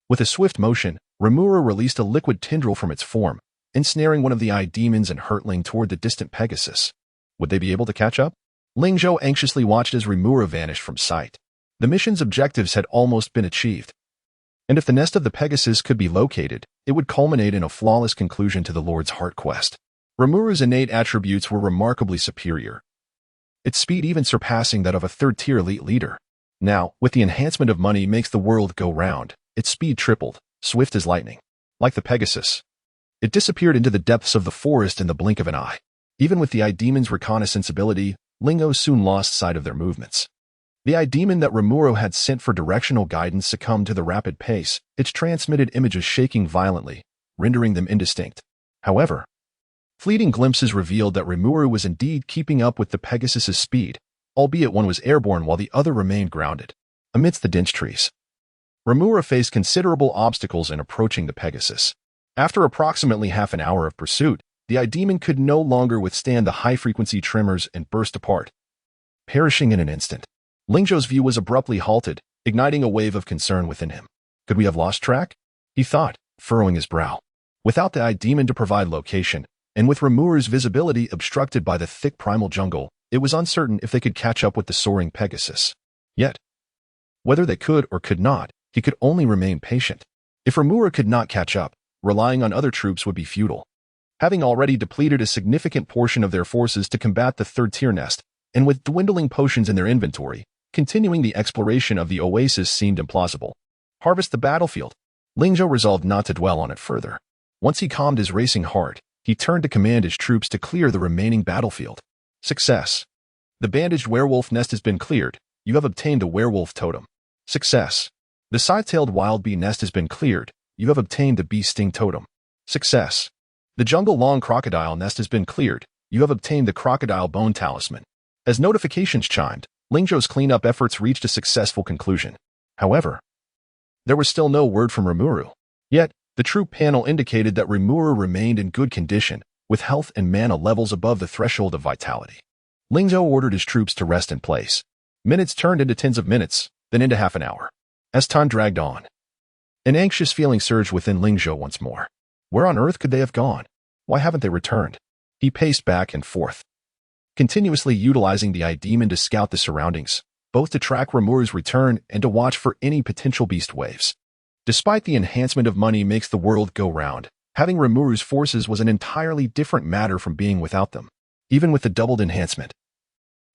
With a swift motion, Rimuru released a liquid tendril from its form, ensnaring one of the eye demons and hurtling toward the distant Pegasus. Would they be able to catch up? Ling Zhou anxiously watched as Rimuru vanished from sight. The mission's objectives had almost been achieved, and if the nest of the Pegasus could be located, it would culminate in a flawless conclusion to the Lord's heart quest. Rimuru's innate attributes were remarkably superior, its speed even surpassing that of a third-tier elite leader. Now, with the enhancement of money makes the world go round, its speed tripled, swift as lightning. Like the Pegasus, it disappeared into the depths of the forest in the blink of an eye. Even with the eye demon's reconnaissance ability, Ling Zhou soon lost sight of their movements. The eye demon that Rimuru had sent for directional guidance succumbed to the rapid pace, its transmitted images shaking violently, rendering them indistinct. However, fleeting glimpses revealed that Rimuru was indeed keeping up with the Pegasus's speed, albeit one was airborne while the other remained grounded. Amidst the dense trees, Rimuru faced considerable obstacles in approaching the Pegasus. After approximately half an hour of pursuit, the eye demon could no longer withstand the high-frequency tremors and burst apart, perishing in an instant. Ling Zhou's view was abruptly halted, igniting a wave of concern within him. Could we have lost track? He thought, furrowing his brow. Without the eye demon to provide location, and with Rimuru's visibility obstructed by the thick primal jungle, it was uncertain if they could catch up with the soaring Pegasus. Yet, whether they could or could not, he could only remain patient. If Rimuru could not catch up, relying on other troops would be futile. Having already depleted a significant portion of their forces to combat the third-tier nest, and with dwindling potions in their inventory, continuing the exploration of the oasis seemed implausible. Harvest the battlefield. Ling Zhou resolved not to dwell on it further. Once he calmed his racing heart, he turned to command his troops to clear the remaining battlefield. Success. The bandaged werewolf nest has been cleared. You have obtained a werewolf totem. Success. The scythe-tailed wild bee nest has been cleared. You have obtained the bee sting totem. Success. The jungle-long crocodile nest has been cleared. You have obtained the crocodile bone talisman. As notifications chimed, Ling Zhou's cleanup efforts reached a successful conclusion. However, there was still no word from Rimuru. Yet, the troop panel indicated that Rimuru remained in good condition, with health and mana levels above the threshold of vitality. Ling Zhou ordered his troops to rest in place. Minutes turned into tens of minutes, then into half an hour. As time dragged on, an anxious feeling surged within Ling Zhou once more. Where on earth could they have gone? Why haven't they returned? He paced back and forth, continuously utilizing the eye demon to scout the surroundings, both to track Rimuru's return and to watch for any potential beast waves. Despite the enhancement of money makes the world go round, having Rimuru's forces was an entirely different matter from being without them. Even with the doubled enhancement,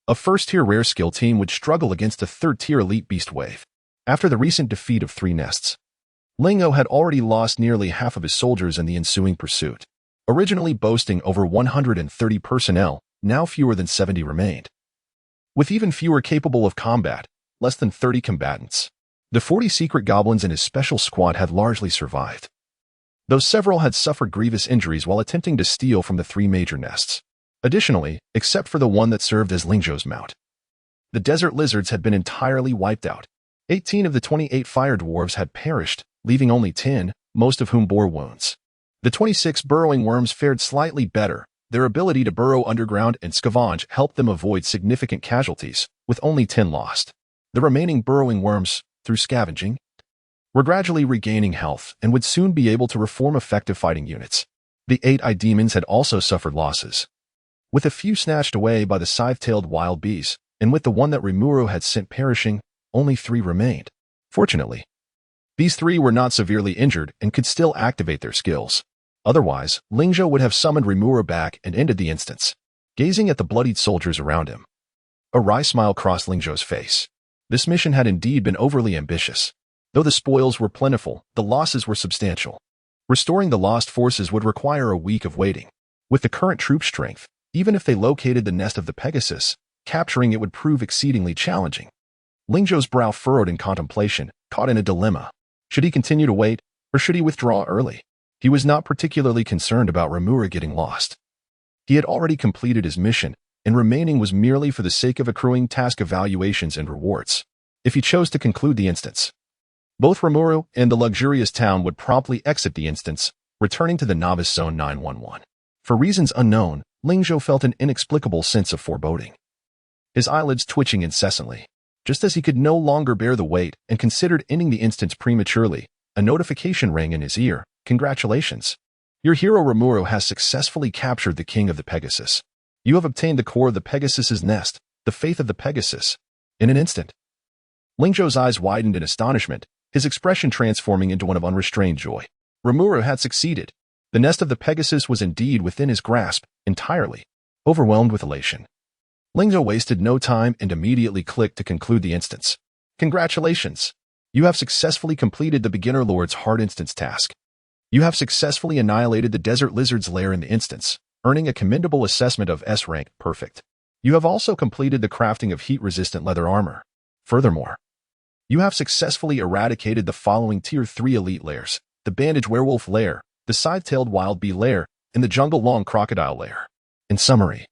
a first-tier rare skill team would struggle against a third-tier elite beast wave. After the recent defeat of 3 nests, Ling Zhou had already lost nearly half of his soldiers in the ensuing pursuit. Originally boasting over 130 personnel, now fewer than 70 remained. with even fewer capable of combat, less than 30 combatants. The 40 secret goblins in his special squad had largely survived, though several had suffered grievous injuries while attempting to steal from the 3 major nests. Additionally, except for the one that served as Ling Zhou's mount, the desert lizards had been entirely wiped out. 18 of the 28 fire dwarves had perished, leaving only 10, most of whom bore wounds. The 26 burrowing worms fared slightly better. Their ability to burrow underground and scavenge helped them avoid significant casualties, with only 10 lost. The remaining burrowing worms, through scavenging, were gradually regaining health and would soon be able to reform effective fighting units. The 8 eye demons had also suffered losses, with a few snatched away by the scythe-tailed wild bees, and with the one that Rimuru had sent perishing, only 3 remained. Fortunately, these 3 were not severely injured and could still activate their skills. Otherwise, Ling Zhou would have summoned Rimuru back and ended the instance. Gazing at the bloodied soldiers around him, a wry smile crossed Ling Zhou's face. This mission had indeed been overly ambitious. Though the spoils were plentiful, the losses were substantial. Restoring the lost forces would require a week of waiting. With the current troop strength, even if they located the nest of the Pegasus, capturing it would prove exceedingly challenging. Ling Zhou's brow furrowed in contemplation, caught in a dilemma. Should he continue to wait, or should he withdraw early? He was not particularly concerned about Rimuru getting lost. He had already completed his mission, and remaining was merely for the sake of accruing task evaluations and rewards. If he chose to conclude the instance, both Rimuru and the luxurious town would promptly exit the instance, returning to the novice zone 911. For reasons unknown, Ling Zhou felt an inexplicable sense of foreboding, his eyelids twitching incessantly. Just as he could no longer bear the weight and considered ending the instance prematurely, a notification rang in his ear. Congratulations. Your hero Rimuru has successfully captured the king of the Pegasus. You have obtained the core of the Pegasus's nest, the faith of the Pegasus. In an instant, Ling Zhou's eyes widened in astonishment, his expression transforming into one of unrestrained joy. Rimuru had succeeded. The nest of the Pegasus was indeed within his grasp, entirely. Overwhelmed with elation, Ling Zhou wasted no time and immediately clicked to conclude the instance. Congratulations! You have successfully completed the Beginner Lord's hard instance task. You have successfully annihilated the desert lizard's lair in the instance, earning a commendable assessment of S rank, perfect. You have also completed the crafting of heat-resistant leather armor. Furthermore, you have successfully eradicated the following Tier 3 elite lairs: the bandage werewolf lair, the scythe-tailed wild bee lair, and the jungle-long crocodile lair. In summary,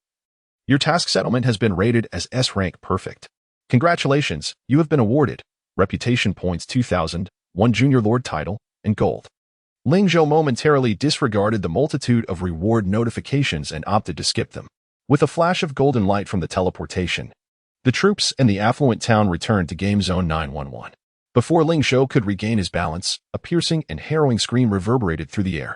your task settlement has been rated as S rank perfect. Congratulations, you have been awarded Reputation Points 2000, 1 Junior Lord title, and gold. Ling Zhou momentarily disregarded the multitude of reward notifications and opted to skip them. With a flash of golden light from the teleportation, the troops and the affluent town returned to Game Zone 911. Before Ling Zhou could regain his balance, a piercing and harrowing scream reverberated through the air.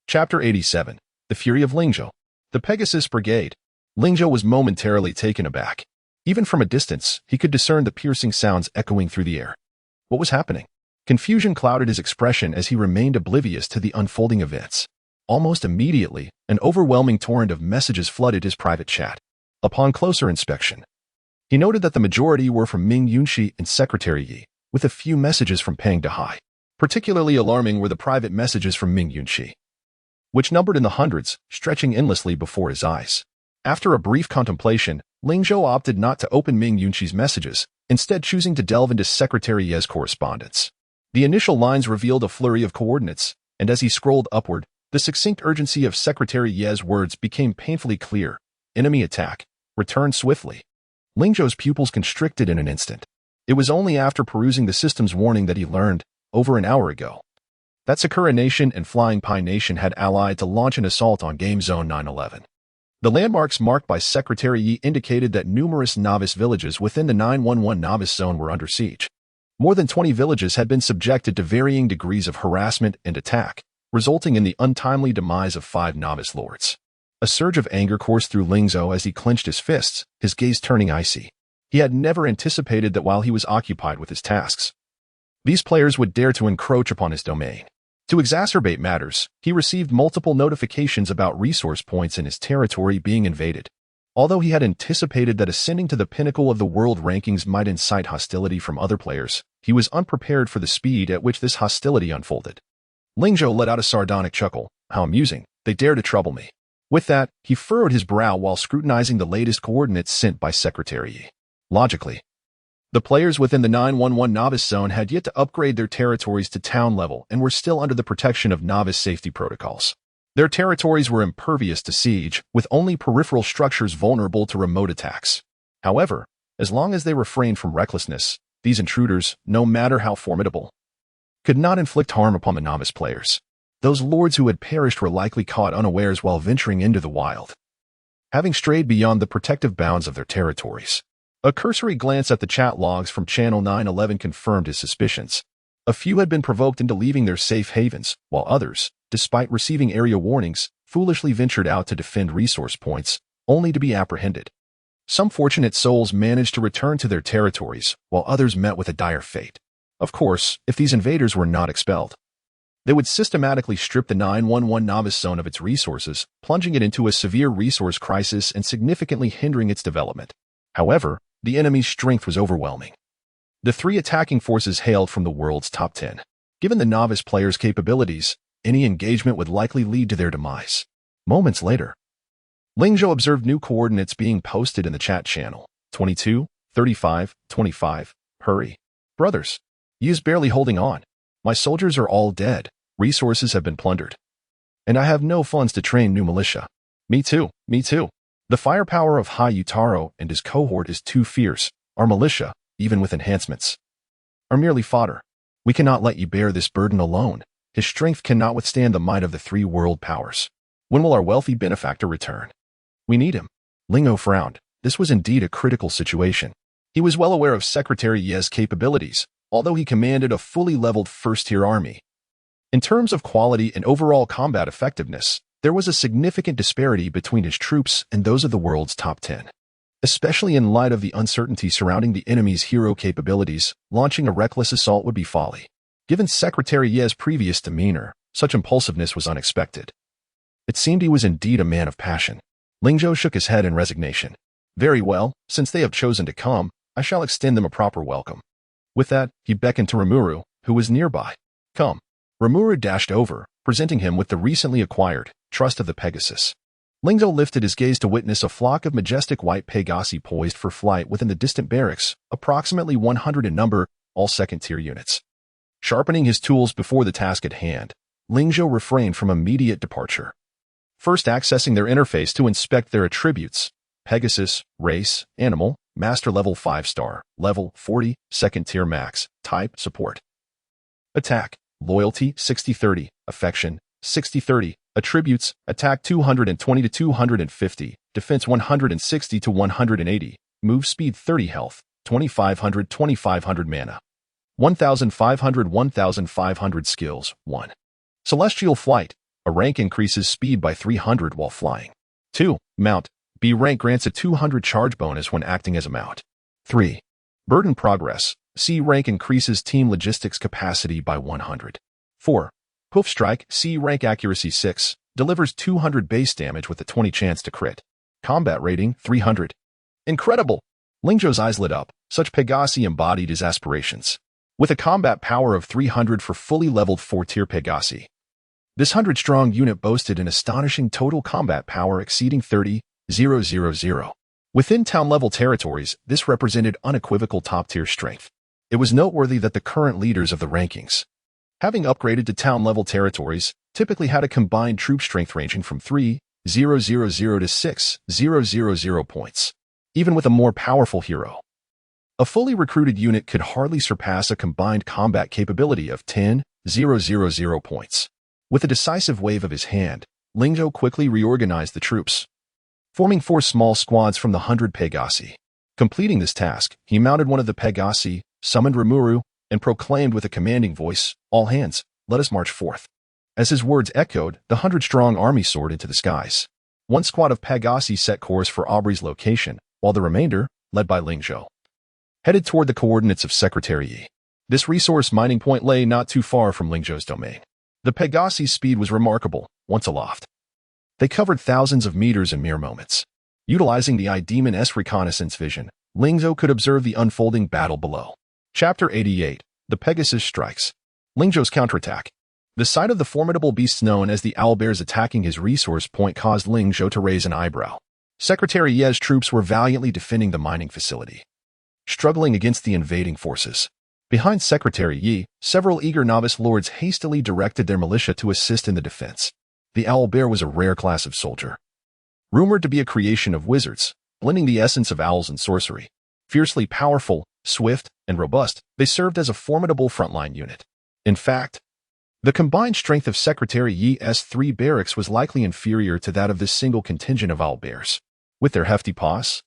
Chapter 87. The Fury of Ling Zhou. The Pegasus Brigade. Ling Zhou was momentarily taken aback. Even from a distance, he could discern the piercing sounds echoing through the air. What was happening? Confusion clouded his expression as he remained oblivious to the unfolding events. Almost immediately, an overwhelming torrent of messages flooded his private chat. Upon closer inspection, he noted that the majority were from Ming Yunxi and Secretary Yi, with a few messages from Pang Dehai. Particularly alarming were the private messages from Ming Yunxi, which numbered in the hundreds, stretching endlessly before his eyes. After a brief contemplation, Ling Zhou opted not to open Ming Yunxi's messages, instead choosing to delve into Secretary Ye's correspondence. The initial lines revealed a flurry of coordinates, and as he scrolled upward, the succinct urgency of Secretary Ye's words became painfully clear. Enemy attack. Return swiftly. Ling Zhou's pupils constricted in an instant. It was only after perusing the system's warning that he learned, over an hour ago, that Sakura Nation and Flying Pine Nation had allied to launch an assault on Game Zone 911. The landmarks marked by Secretary Yi indicated that numerous novice villages within the 911 novice zone were under siege. More than 20 villages had been subjected to varying degrees of harassment and attack, resulting in the untimely demise of 5 novice lords. A surge of anger coursed through Ling Zhou as he clenched his fists, his gaze turning icy. He had never anticipated that while he was occupied with his tasks, these players would dare to encroach upon his domain. To exacerbate matters, he received multiple notifications about resource points in his territory being invaded. Although he had anticipated that ascending to the pinnacle of the world rankings might incite hostility from other players, he was unprepared for the speed at which this hostility unfolded. Ling Zhou let out a sardonic chuckle. How amusing. They dare to trouble me. With that, he furrowed his brow while scrutinizing the latest coordinates sent by Secretary Yi. Logically, the players within the 911 Novice Zone had yet to upgrade their territories to town level and were still under the protection of novice safety protocols. Their territories were impervious to siege, with only peripheral structures vulnerable to remote attacks. However, as long as they refrained from recklessness, these intruders, no matter how formidable, could not inflict harm upon the novice players. Those lords who had perished were likely caught unawares while venturing into the wild, having strayed beyond the protective bounds of their territories. A cursory glance at the chat logs from Channel 911 confirmed his suspicions. A few had been provoked into leaving their safe havens, while others, despite receiving area warnings, foolishly ventured out to defend resource points, only to be apprehended. Some fortunate souls managed to return to their territories, while others met with a dire fate. Of course, if these invaders were not expelled, they would systematically strip the 911 Novice Zone of its resources, plunging it into a severe resource crisis and significantly hindering its development. However, the enemy's strength was overwhelming. The three attacking forces hailed from the world's top 10. Given the novice players' capabilities, any engagement would likely lead to their demise. Moments later, Ling Zhou observed new coordinates being posted in the chat channel. 22, 35, 25. Hurry. Brothers. Yi is barely holding on. My soldiers are all dead. Resources have been plundered. And I have no funds to train new militia. Me too. The firepower of Hai Yutaro and his cohort is too fierce. Our militia, even with enhancements, are merely fodder. We cannot let Yi bear this burden alone. His strength cannot withstand the might of the three world powers. When will our wealthy benefactor return? We need him. Ling Zhou frowned. This was indeed a critical situation. He was well aware of Secretary Yi's capabilities, although he commanded a fully leveled first-tier army. In terms of quality and overall combat effectiveness, there was a significant disparity between his troops and those of the world's top 10. Especially in light of the uncertainty surrounding the enemy's hero capabilities, launching a reckless assault would be folly. Given Secretary Yi's previous demeanor, such impulsiveness was unexpected. It seemed he was indeed a man of passion. Ling Zhou shook his head in resignation. Very well, since they have chosen to come, I shall extend them a proper welcome. With that, he beckoned to Rimuru, who was nearby. Come. Rimuru dashed over, presenting him with the recently acquired Trust of the Pegasus. Ling Zhou lifted his gaze to witness a flock of majestic white Pegasi poised for flight within the distant barracks, approximately 100 in number, all second-tier units. Sharpening his tools before the task at hand, Ling Zhou refrained from immediate departure. First accessing their interface to inspect their attributes: Pegasus, race, animal, master level 5-star, level 40, second-tier max, type, support. Attack, loyalty, 60-30, affection, 60-30, attributes, attack 220 to 250, defense 160 to 180, move speed 30, health, 2500 mana. 1500 skills, 1. Celestial flight, a rank increases speed by 300 while flying. 2. Mount, B rank grants a 200 charge bonus when acting as a mount. 3. Burden progress, C rank increases team logistics capacity by 100. 4. Hoof strike, C rank accuracy 6, delivers 200 base damage with a 20 chance to crit. Combat rating 300. Incredible! Ling Zhou's eyes lit up. Such Pegasi embodied his aspirations. With a combat power of 300 for fully leveled 4-tier Pegasi, this 100-strong unit boasted an astonishing total combat power exceeding 30,000. Within town-level territories, this represented unequivocal top-tier strength. It was noteworthy that the current leaders of the rankings, having upgraded to town-level territories, typically had a combined troop strength ranging from 3,000 to 6,000 points. Even with a more powerful hero, a fully recruited unit could hardly surpass a combined combat capability of 10,000 points. With a decisive wave of his hand, Ling Zhou quickly reorganized the troops, forming 4 small squads from the 100 Pegasi. Completing this task, he mounted one of the Pegasi, summoned Rimuru, and proclaimed with a commanding voice, "All hands, let us march forth." As his words echoed, the 100-strong army soared into the skies. One squad of Pegasi set course for Aubrey's location, while the remainder, led by Ling Zhou, headed toward the coordinates of Secretary Yi. This resource mining point lay not too far from Ling Zhou's domain. The Pegasi's speed was remarkable. Once aloft, they covered thousands of meters in mere moments. Utilizing the I-Demon-S reconnaissance vision, Ling Zhou could observe the unfolding battle below. Chapter 88. The Pegasus Strikes. Ling Zhou's counterattack. The sight of the formidable beasts known as the owlbears attacking his resource point caused Ling Zhou to raise an eyebrow. Secretary Ye's troops were valiantly defending the mining facility, struggling against the invading forces. Behind Secretary Yi, several eager novice lords hastily directed their militia to assist in the defense. The owlbear was a rare class of soldier, rumored to be a creation of wizards, blending the essence of owls and sorcery. Fiercely powerful, swift, and robust, they served as a formidable frontline unit. In fact, the combined strength of Secretary Yi's 3 barracks was likely inferior to that of this single contingent of owlbears. With their hefty paws,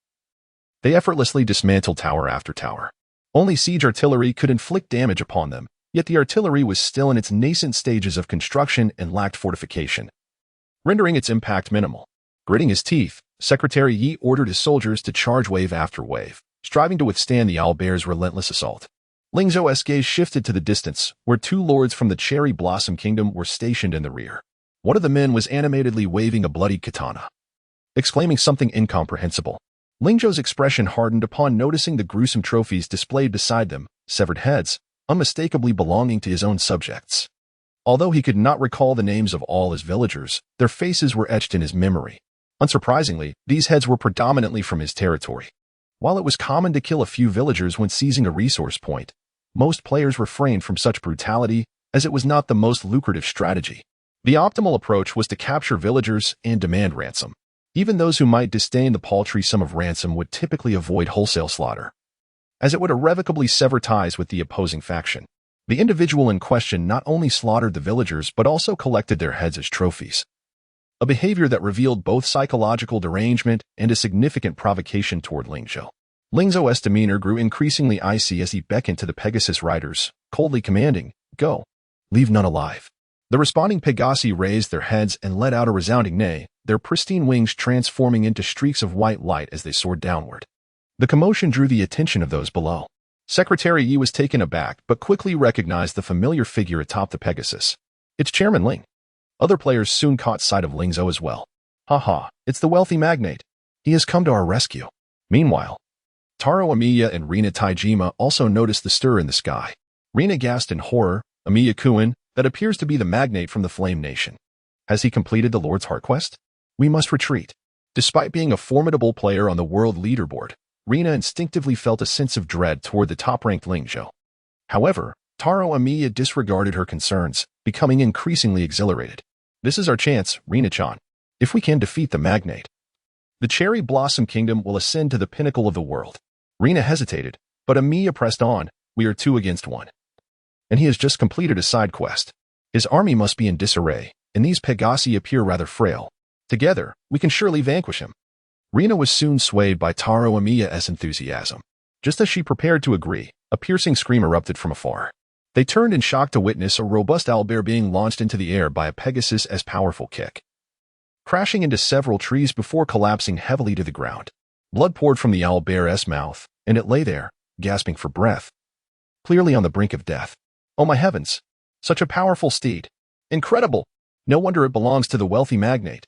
they effortlessly dismantled tower after tower. Only siege artillery could inflict damage upon them, yet the artillery was still in its nascent stages of construction and lacked fortification, rendering its impact minimal. Gritting his teeth, Secretary Yi ordered his soldiers to charge wave after wave, striving to withstand the owlbears' relentless assault. Ling Zhou's gaze shifted to the distance, where 2 lords from the Cherry Blossom Kingdom were stationed in the rear. One of the men was animatedly waving a bloodied katana, exclaiming something incomprehensible. Ling Zhou's expression hardened upon noticing the gruesome trophies displayed beside them, severed heads, unmistakably belonging to his own subjects. Although he could not recall the names of all his villagers, their faces were etched in his memory. Unsurprisingly, these heads were predominantly from his territory. While it was common to kill a few villagers when seizing a resource point, most players refrained from such brutality as it was not the most lucrative strategy. The optimal approach was to capture villagers and demand ransom. Even those who might disdain the paltry sum of ransom would typically avoid wholesale slaughter, as it would irrevocably sever ties with the opposing faction. The individual in question not only slaughtered the villagers but also collected their heads as trophies, a behavior that revealed both psychological derangement and a significant provocation toward Ling Zhou. Ling Zhou's demeanor grew increasingly icy as he beckoned to the Pegasus riders, coldly commanding, "Go. Leave none alive." The responding Pegasi raised their heads and let out a resounding neigh, their pristine wings transforming into streaks of white light as they soared downward. The commotion drew the attention of those below. Secretary Yi was taken aback but quickly recognized the familiar figure atop the Pegasus. It's Chairman Ling. Other players soon caught sight of Ling Zhou as well. "Ha, it's the wealthy magnate. He has come to our rescue." Meanwhile, Taro Amiya and Rina Taijima also noticed the stir in the sky. Rina gasped in horror. "Amiya Kuin, that appears to be the magnate from the Flame Nation. Has he completed the Lord's Heart quest? We must retreat." Despite being a formidable player on the world leaderboard, Rina instinctively felt a sense of dread toward the top-ranked Ling Zhou. However, Taro Amiya disregarded her concerns, becoming increasingly exhilarated. "This is our chance, Rina-chan. If we can defeat the magnate, the Cherry Blossom Kingdom will ascend to the pinnacle of the world." Rina hesitated, but Amiya pressed on. "We are 2 against 1. And he has just completed a side quest. His army must be in disarray, and these Pegasi appear rather frail. Together, we can surely vanquish him." Rina was soon swayed by Taro Amiya's enthusiasm. Just as she prepared to agree, a piercing scream erupted from afar. They turned in shock to witness a robust owlbear being launched into the air by a Pegasus' powerful kick, crashing into several trees before collapsing heavily to the ground. Blood poured from the owlbear's mouth, and it lay there, gasping for breath, clearly on the brink of death. "Oh my heavens! Such a powerful steed! Incredible! No wonder it belongs to the wealthy magnate."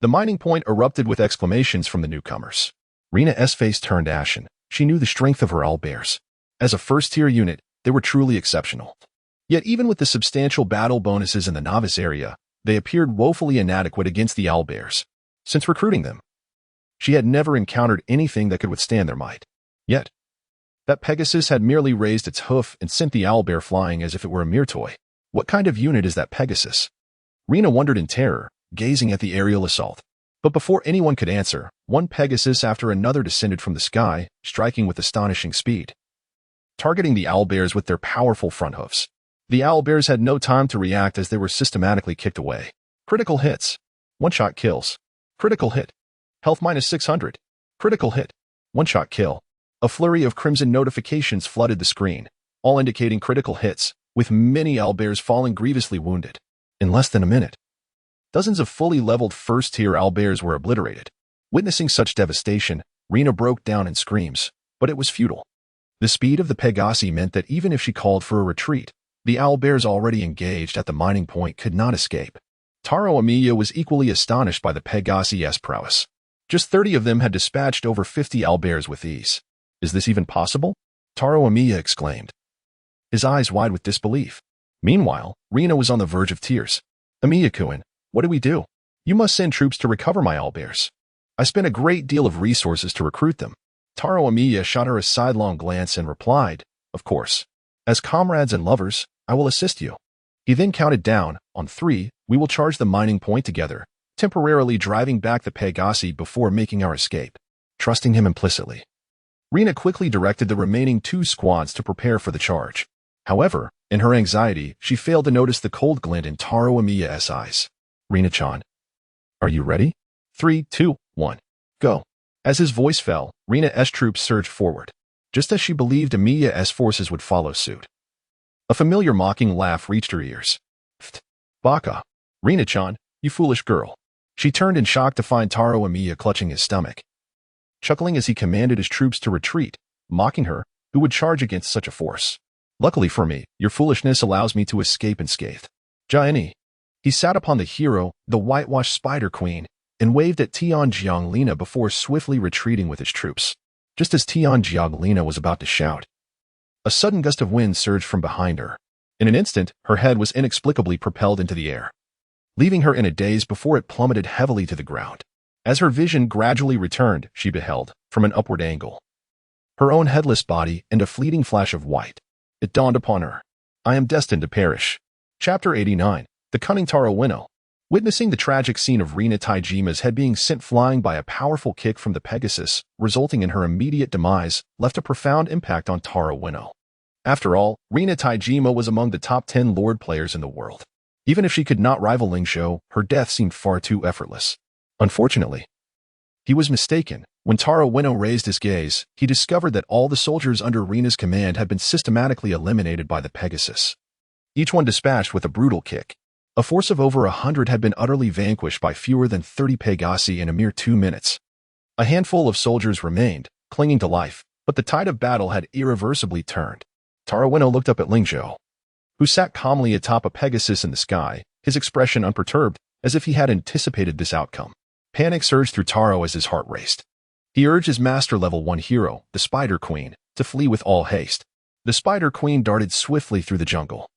The mining point erupted with exclamations from the newcomers. Rina's face turned ashen. She knew the strength of her owlbears. As a first-tier unit, they were truly exceptional. Yet even with the substantial battle bonuses in the novice area, they appeared woefully inadequate against the owlbears. Since recruiting them, she had never encountered anything that could withstand their might. Yet, that Pegasus had merely raised its hoof and sent the owlbear flying as if it were a mere toy. What kind of unit is that Pegasus? Rina wondered in terror, gazing at the aerial assault. But before anyone could answer, one Pegasus after another descended from the sky, striking with astonishing speed, targeting the owlbears with their powerful front hoofs. The owlbears had no time to react as they were systematically kicked away. Critical hits. One-shot kills. Critical hit. Health minus 600. Critical hit. One-shot kill. A flurry of crimson notifications flooded the screen, all indicating critical hits, with many owlbears falling grievously wounded. In less than a minute, dozens of fully leveled first-tier owlbears were obliterated. Witnessing such devastation, Rina broke down in screams, but it was futile. The speed of the Pegasi meant that even if she called for a retreat, the owlbears already engaged at the mining point could not escape. Taro Amiya was equally astonished by the Pegasi's prowess. Just 30 of them had dispatched over 50 owlbears with ease. "Is this even possible?" Taro Amiya exclaimed, his eyes wide with disbelief. Meanwhile, Rina was on the verge of tears. Emiya-kun, what do we do? You must send troops to recover my owlbears. I spent a great deal of resources to recruit them. Taro Emiya shot her a sidelong glance and replied, of course. As comrades and lovers, I will assist you. He then counted down, on 3, we will charge the mining point together, temporarily driving back the Pegasi before making our escape. Trusting him implicitly, Rina quickly directed the remaining 2 squads to prepare for the charge. However, in her anxiety, she failed to notice the cold glint in Taro Emiya's eyes. Rina-chan, are you ready? 3, 2, 1, go. As his voice fell, Rina's troops surged forward, just as she believed Emiya's forces would follow suit. A familiar mocking laugh reached her ears. Pfft, Baka. Rina-chan, you foolish girl. She turned in shock to find Taro Emiya clutching his stomach, chuckling as he commanded his troops to retreat, mocking her, who would charge against such a force. Luckily for me, your foolishness allows me to escape unscathed. Jaini. He sat upon the hero, the whitewashed Spider Queen, and waved at Tianjiang Lina before swiftly retreating with his troops. Just as Tianjiang Lina was about to shout, a sudden gust of wind surged from behind her. In an instant, her head was inexplicably propelled into the air, leaving her in a daze before it plummeted heavily to the ground. As her vision gradually returned, she beheld, from an upward angle, her own headless body and a fleeting flash of white. It dawned upon her. I am destined to perish. Chapter 89. The Cunning Taro Winnow. Witnessing the tragic scene of Rina Taijima's head being sent flying by a powerful kick from the Pegasus, resulting in her immediate demise, left a profound impact on Taro Winnow. After all, Rina Taijima was among the top 10 Lord players in the world. Even if she could not rival Ling Zhou, her death seemed far too effortless. Unfortunately, he was mistaken. When Taro Winnow raised his gaze, he discovered that all the soldiers under Rina's command had been systematically eliminated by the Pegasus, each one dispatched with a brutal kick. A force of over 100 had been utterly vanquished by fewer than 30 Pegasi in a mere 2 minutes. A handful of soldiers remained, clinging to life, but the tide of battle had irreversibly turned. Taro Winnow looked up at Ling Zhou, who sat calmly atop a Pegasus in the sky, his expression unperturbed, as if he had anticipated this outcome. Panic surged through Taro as his heart raced. He urged his Master Level 1 hero, the Spider Queen, to flee with all haste. The Spider Queen darted swiftly through the jungle,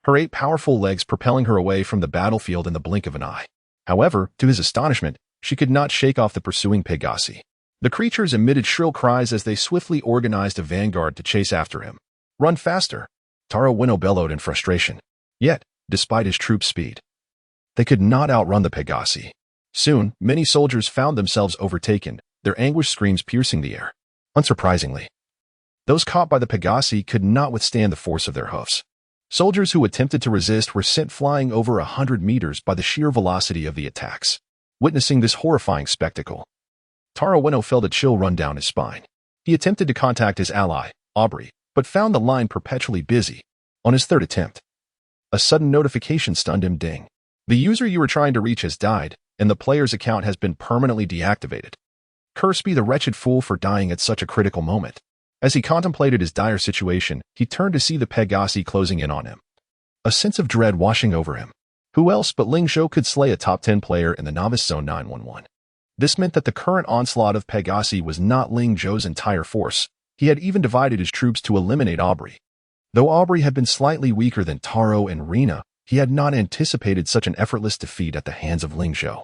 her 8 powerful legs propelling her away from the battlefield in the blink of an eye. However, to his astonishment, she could not shake off the pursuing Pegasi. The creatures emitted shrill cries as they swiftly organized a vanguard to chase after him. Run faster! Taro Winnow bellowed in frustration. Yet, despite his troop's speed, they could not outrun the Pegasi. Soon, many soldiers found themselves overtaken, their anguished screams piercing the air. Unsurprisingly, those caught by the Pegasi could not withstand the force of their hoofs. Soldiers who attempted to resist were sent flying over 100 meters by the sheer velocity of the attacks. Witnessing this horrifying spectacle, Taro Winnow felt a chill run down his spine. He attempted to contact his ally, Aubrey, but found the line perpetually busy. On his 3rd attempt, a sudden notification stunned him. Ding. The user you were trying to reach has died, and the player's account has been permanently deactivated. Curse be the wretched fool for dying at such a critical moment. As he contemplated his dire situation, he turned to see the Pegasi closing in on him, a sense of dread washing over him. Who else but Ling Zhou could slay a top 10 player in the Novice Zone 911? This meant that the current onslaught of Pegasi was not Ling Zhou's entire force. He had even divided his troops to eliminate Aubrey. Though Aubrey had been slightly weaker than Taro and Rina, he had not anticipated such an effortless defeat at the hands of Ling Zhou.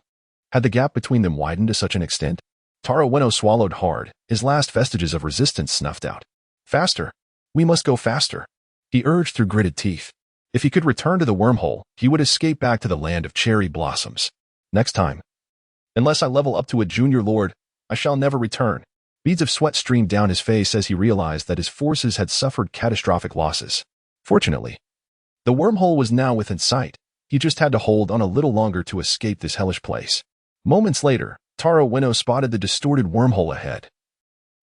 Had the gap between them widened to such an extent? Taro Winnow swallowed hard, his last vestiges of resistance snuffed out. Faster! We must go faster! He urged through gritted teeth. If he could return to the wormhole, he would escape back to the land of cherry blossoms. Next time. Unless I level up to a junior lord, I shall never return. Beads of sweat streamed down his face as he realized that his forces had suffered catastrophic losses. Fortunately, the wormhole was now within sight. He just had to hold on a little longer to escape this hellish place. Moments later, Taro Winnow spotted the distorted wormhole ahead,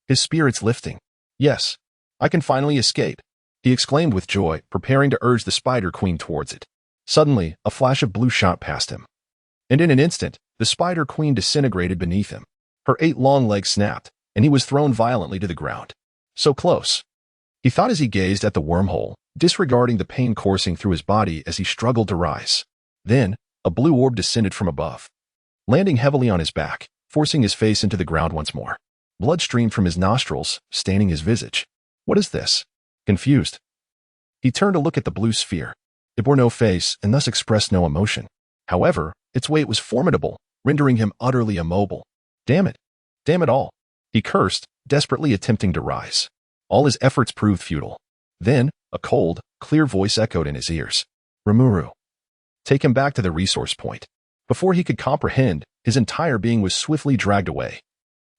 his spirits lifting. Yes, I can finally escape, he exclaimed with joy, preparing to urge the Spider Queen towards it. Suddenly, a flash of blue shot past him, and in an instant, the Spider Queen disintegrated beneath him. Her 8 long legs snapped, and he was thrown violently to the ground. So close, he thought as he gazed at the wormhole, disregarding the pain coursing through his body as he struggled to rise. Then, a blue orb descended from above, landing heavily on his back, forcing his face into the ground once more. Blood streamed from his nostrils, staining his visage. What is this? Confused, he turned to look at the blue sphere. It bore no face and thus expressed no emotion. However, its weight was formidable, rendering him utterly immobile. Damn it! Damn it all! He cursed, desperately attempting to rise. All his efforts proved futile. Then, a cold, clear voice echoed in his ears. Rimuru. Take him back to the resource point. Before he could comprehend, his entire being was swiftly dragged away.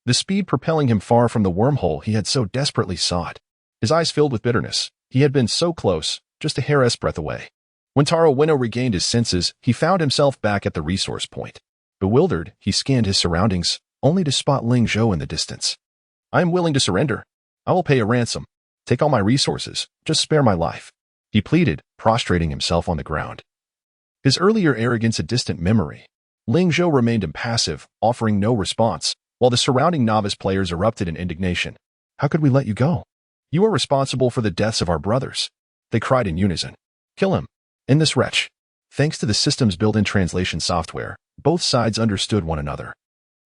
The speed propelling him far from the wormhole he had so desperately sought. His eyes filled with bitterness. He had been so close, just a hair's breadth away. When Taro Ueno regained his senses, he found himself back at the resource point. Bewildered, he scanned his surroundings, only to spot Ling Zhou in the distance. I am willing to surrender. I will pay a ransom. Take all my resources. Just spare my life. He pleaded, prostrating himself on the ground. His earlier arrogance a distant memory. Ling Zhou remained impassive, offering no response, while the surrounding novice players erupted in indignation. How could we let you go? You are responsible for the deaths of our brothers. They cried in unison. Kill him. End this wretch. Thanks to the system's built-in translation software, both sides understood one another.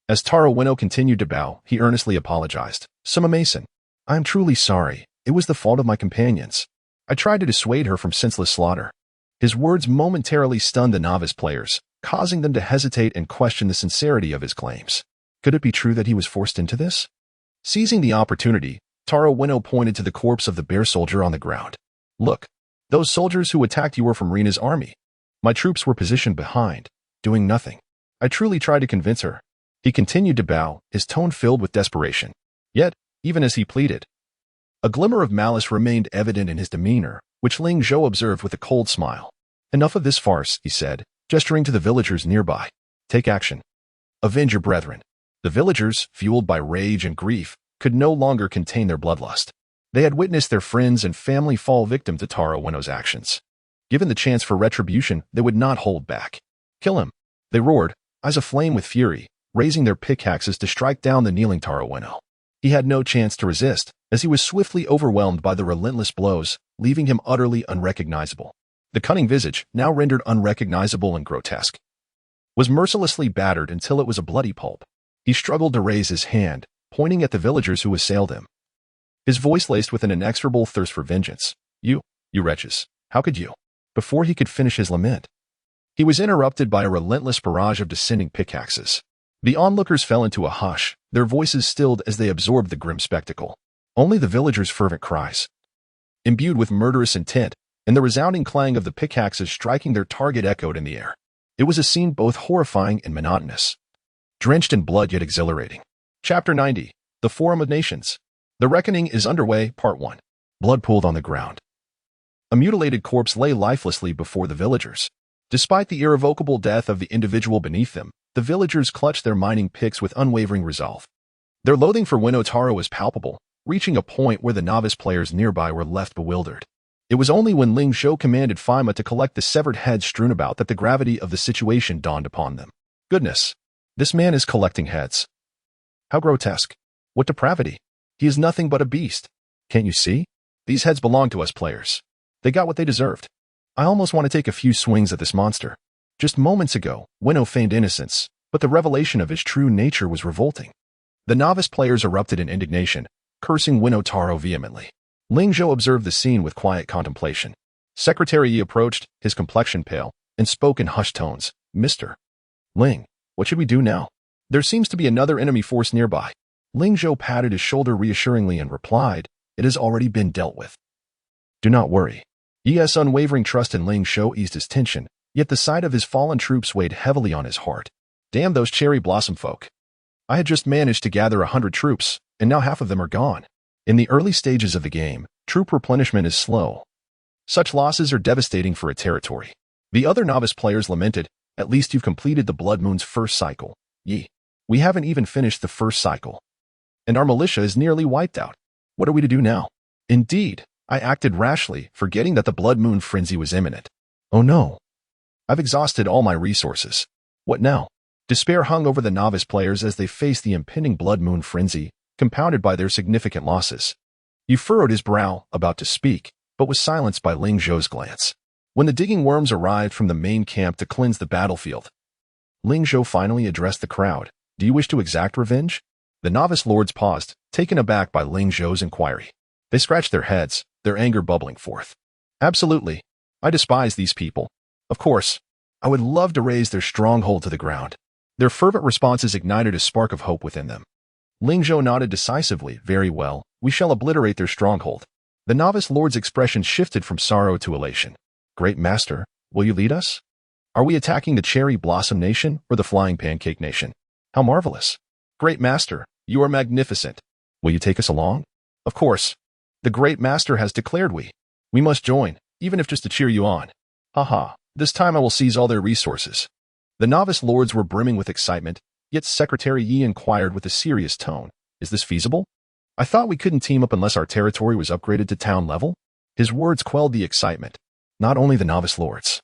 As Taro Ueno continued to bow, he earnestly apologized. Summa Mason, I am truly sorry. It was the fault of my companions. I tried to dissuade her from senseless slaughter. His words momentarily stunned the novice players, causing them to hesitate and question the sincerity of his claims. Could it be true that he was forced into this? Seizing the opportunity, Taro Ueno pointed to the corpse of the bear soldier on the ground. Look, those soldiers who attacked you were from Rina's army. My troops were positioned behind, doing nothing. I truly tried to convince her. He continued to bow, his tone filled with desperation. Yet, even as he pleaded, a glimmer of malice remained evident in his demeanor, which Ling Zhou observed with a cold smile. Enough of this farce, he said, gesturing to the villagers nearby. Take action. Avenge your brethren. The villagers, fueled by rage and grief, could no longer contain their bloodlust. They had witnessed their friends and family fall victim to Taro Ueno's actions. Given the chance for retribution, they would not hold back. Kill him. They roared, eyes aflame with fury, raising their pickaxes to strike down the kneeling Taro Ueno. He had no chance to resist, as he was swiftly overwhelmed by the relentless blows, leaving him utterly unrecognizable. The cunning visage, now rendered unrecognizable and grotesque, was mercilessly battered until it was a bloody pulp. He struggled to raise his hand, pointing at the villagers who assailed him. His voice laced with an inexorable thirst for vengeance. You wretches, how could you? Before he could finish his lament, he was interrupted by a relentless barrage of descending pickaxes. The onlookers fell into a hush, their voices stilled as they absorbed the grim spectacle. Only the villagers' fervent cries, imbued with murderous intent, and the resounding clang of the pickaxes striking their target echoed in the air. It was a scene both horrifying and monotonous, drenched in blood yet exhilarating. Chapter 90. The Forum of Nations. The Reckoning is underway, Part 1. Blood pooled on the ground. A mutilated corpse lay lifelessly before the villagers. Despite the irrevocable death of the individual beneath them, the villagers clutched their mining picks with unwavering resolve. Their loathing for Ueno Taro was palpable, reaching a point where the novice players nearby were left bewildered. It was only when Ling Zhou commanded Faima to collect the severed heads strewn about that the gravity of the situation dawned upon them. Goodness, this man is collecting heads. How grotesque. What depravity. He is nothing but a beast. Can't you see? These heads belong to us players. They got what they deserved. I almost want to take a few swings at this monster. Just moments ago, Ueno feigned innocence, but the revelation of his true nature was revolting. The novice players erupted in indignation, cursing Ueno Taro vehemently. Ling Zhou observed the scene with quiet contemplation. Secretary Yi approached, his complexion pale, and spoke in hushed tones. Mr. Ling, what should we do now? There seems to be another enemy force nearby. Ling Zhou patted his shoulder reassuringly and replied, It has already been dealt with. Do not worry. Yi's unwavering trust in Ling Zhou eased his tension, yet the sight of his fallen troops weighed heavily on his heart. Damn those cherry blossom folk. I had just managed to gather 100 troops, and now half of them are gone. In the early stages of the game, troop replenishment is slow. Such losses are devastating for a territory. The other novice players lamented, At least you've completed the Blood Moon's first cycle. Yi, we haven't even finished the first cycle. And our militia is nearly wiped out. What are we to do now? Indeed, I acted rashly, forgetting that the Blood Moon frenzy was imminent. Oh no. I've exhausted all my resources. What now? Despair hung over the novice players as they faced the impending Blood Moon frenzy, compounded by their significant losses. He furrowed his brow, about to speak, but was silenced by Ling Zhou's glance. When the digging worms arrived from the main camp to cleanse the battlefield, Ling Zhou finally addressed the crowd. Do you wish to exact revenge? The novice lords paused, taken aback by Ling Zhou's inquiry. They scratched their heads, their anger bubbling forth. Absolutely. I despise these people. Of course, I would love to raise their stronghold to the ground. Their fervent responses ignited a spark of hope within them. Ling Zhou nodded decisively. Very well, we shall obliterate their stronghold. The novice lord's expression shifted from sorrow to elation. Great Master, will you lead us? Are we attacking the Cherry Blossom Nation or the Flying Pancake Nation? How marvelous. Great Master, you are magnificent. Will you take us along? Of course. The Great Master has declared we must join, even if just to cheer you on. Haha, this time I will seize all their resources. The novice lords were brimming with excitement, yet Secretary Yi inquired with a serious tone. Is this feasible? I thought we couldn't team up unless our territory was upgraded to town level? His words quelled the excitement. Not only the novice lords,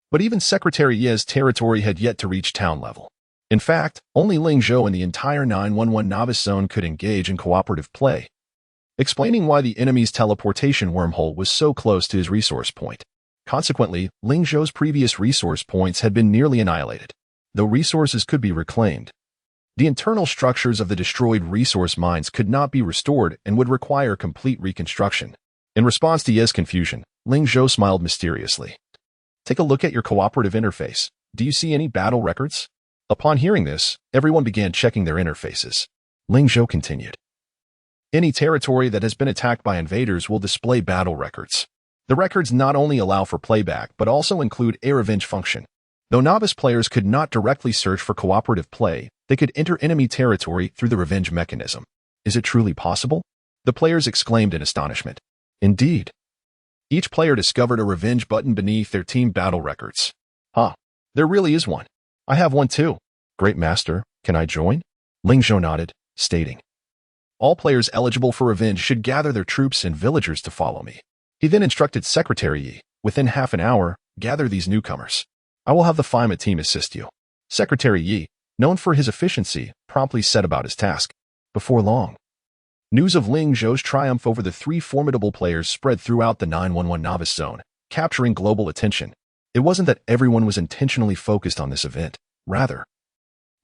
but even Secretary Yi's territory had yet to reach town level. In fact, only Ling Zhou and the entire 911 novice zone could engage in cooperative play, explaining why the enemy's teleportation wormhole was so close to his resource point. Consequently, Ling Zhou's previous resource points had been nearly annihilated, though resources could be reclaimed. The internal structures of the destroyed resource mines could not be restored and would require complete reconstruction. In response to Ye's confusion, Ling Zhou smiled mysteriously. Take a look at your cooperative interface. Do you see any battle records? Upon hearing this, everyone began checking their interfaces. Ling Zhou continued. Any territory that has been attacked by invaders will display battle records. The records not only allow for playback but also include a revenge function. Though novice players could not directly search for cooperative play, they could enter enemy territory through the revenge mechanism. Is it truly possible? The players exclaimed in astonishment. Indeed. Each player discovered a revenge button beneath their team battle records. There really is one. I have one too. Great Master, can I join? Ling Zhou nodded, stating. All players eligible for revenge should gather their troops and villagers to follow me. He then instructed Secretary Yi, within half an hour, gather these newcomers. I will have the FIMA team assist you. Secretary Yi, known for his efficiency, promptly set about his task. Before long, news of Ling Zhou's triumph over the three formidable players spread throughout the 911 novice zone, capturing global attention. It wasn't that everyone was intentionally focused on this event. Rather,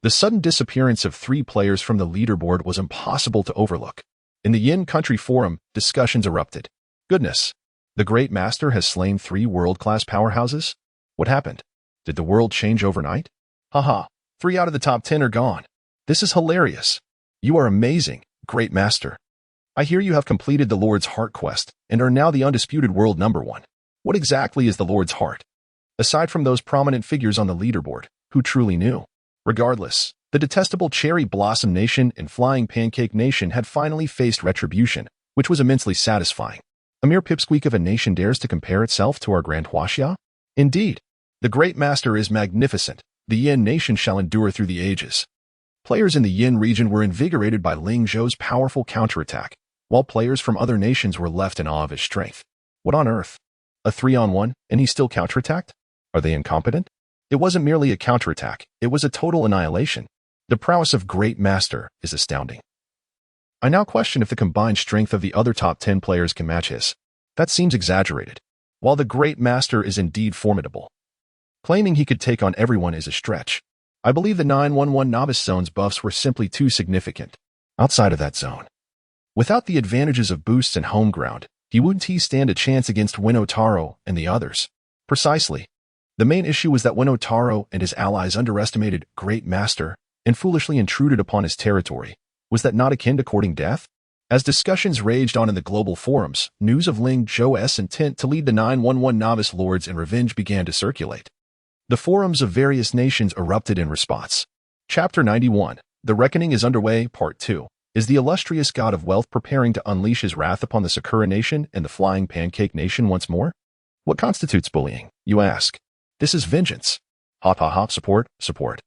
the sudden disappearance of three players from the leaderboard was impossible to overlook. In the Yin Country Forum, discussions erupted. Goodness, the Great Master has slain three world-class powerhouses? What happened? Did the world change overnight? Haha, 3 out of the top 10 are gone. This is hilarious. You are amazing, Great Master. I hear you have completed the Lord's Heart quest and are now the undisputed world #1. What exactly is the Lord's Heart? Aside from those prominent figures on the leaderboard, who truly knew? Regardless, the detestable Cherry Blossom Nation and Flying Pancake Nation had finally faced retribution, which was immensely satisfying. A mere pipsqueak of a nation dares to compare itself to our Grand Huaxia? Indeed, the Great Master is magnificent. The Yin Nation shall endure through the ages. Players in the Yin region were invigorated by Ling Zhou's powerful counterattack, while players from other nations were left in awe of his strength. What on earth? A 3-on-1, and he still counterattacked? Are they incompetent? It wasn't merely a counterattack, it was a total annihilation. The prowess of Great Master is astounding. I now question if the combined strength of the other top 10 players can match his. That seems exaggerated. While the Great Master is indeed formidable, claiming he could take on everyone is a stretch. I believe the 911 novice zone's buffs were simply too significant. Outside of that zone, without the advantages of boosts and home ground, wouldn't he stand a chance against Winotaro and the others? Precisely. The main issue was that Winotaro and his allies underestimated Great Master and foolishly intruded upon his territory. Was that not akin to courting death? As discussions raged on in the global forums, news of Ling Zhou's intent to lead the 911 novice lords in revenge began to circulate. The forums of various nations erupted in response. Chapter 91, The Reckoning is Underway, Part 2. Is the illustrious god of wealth preparing to unleash his wrath upon the Sakura Nation and the Flying Pancake Nation once more? What constitutes bullying, you ask? This is vengeance. Hop, hop, hop, support.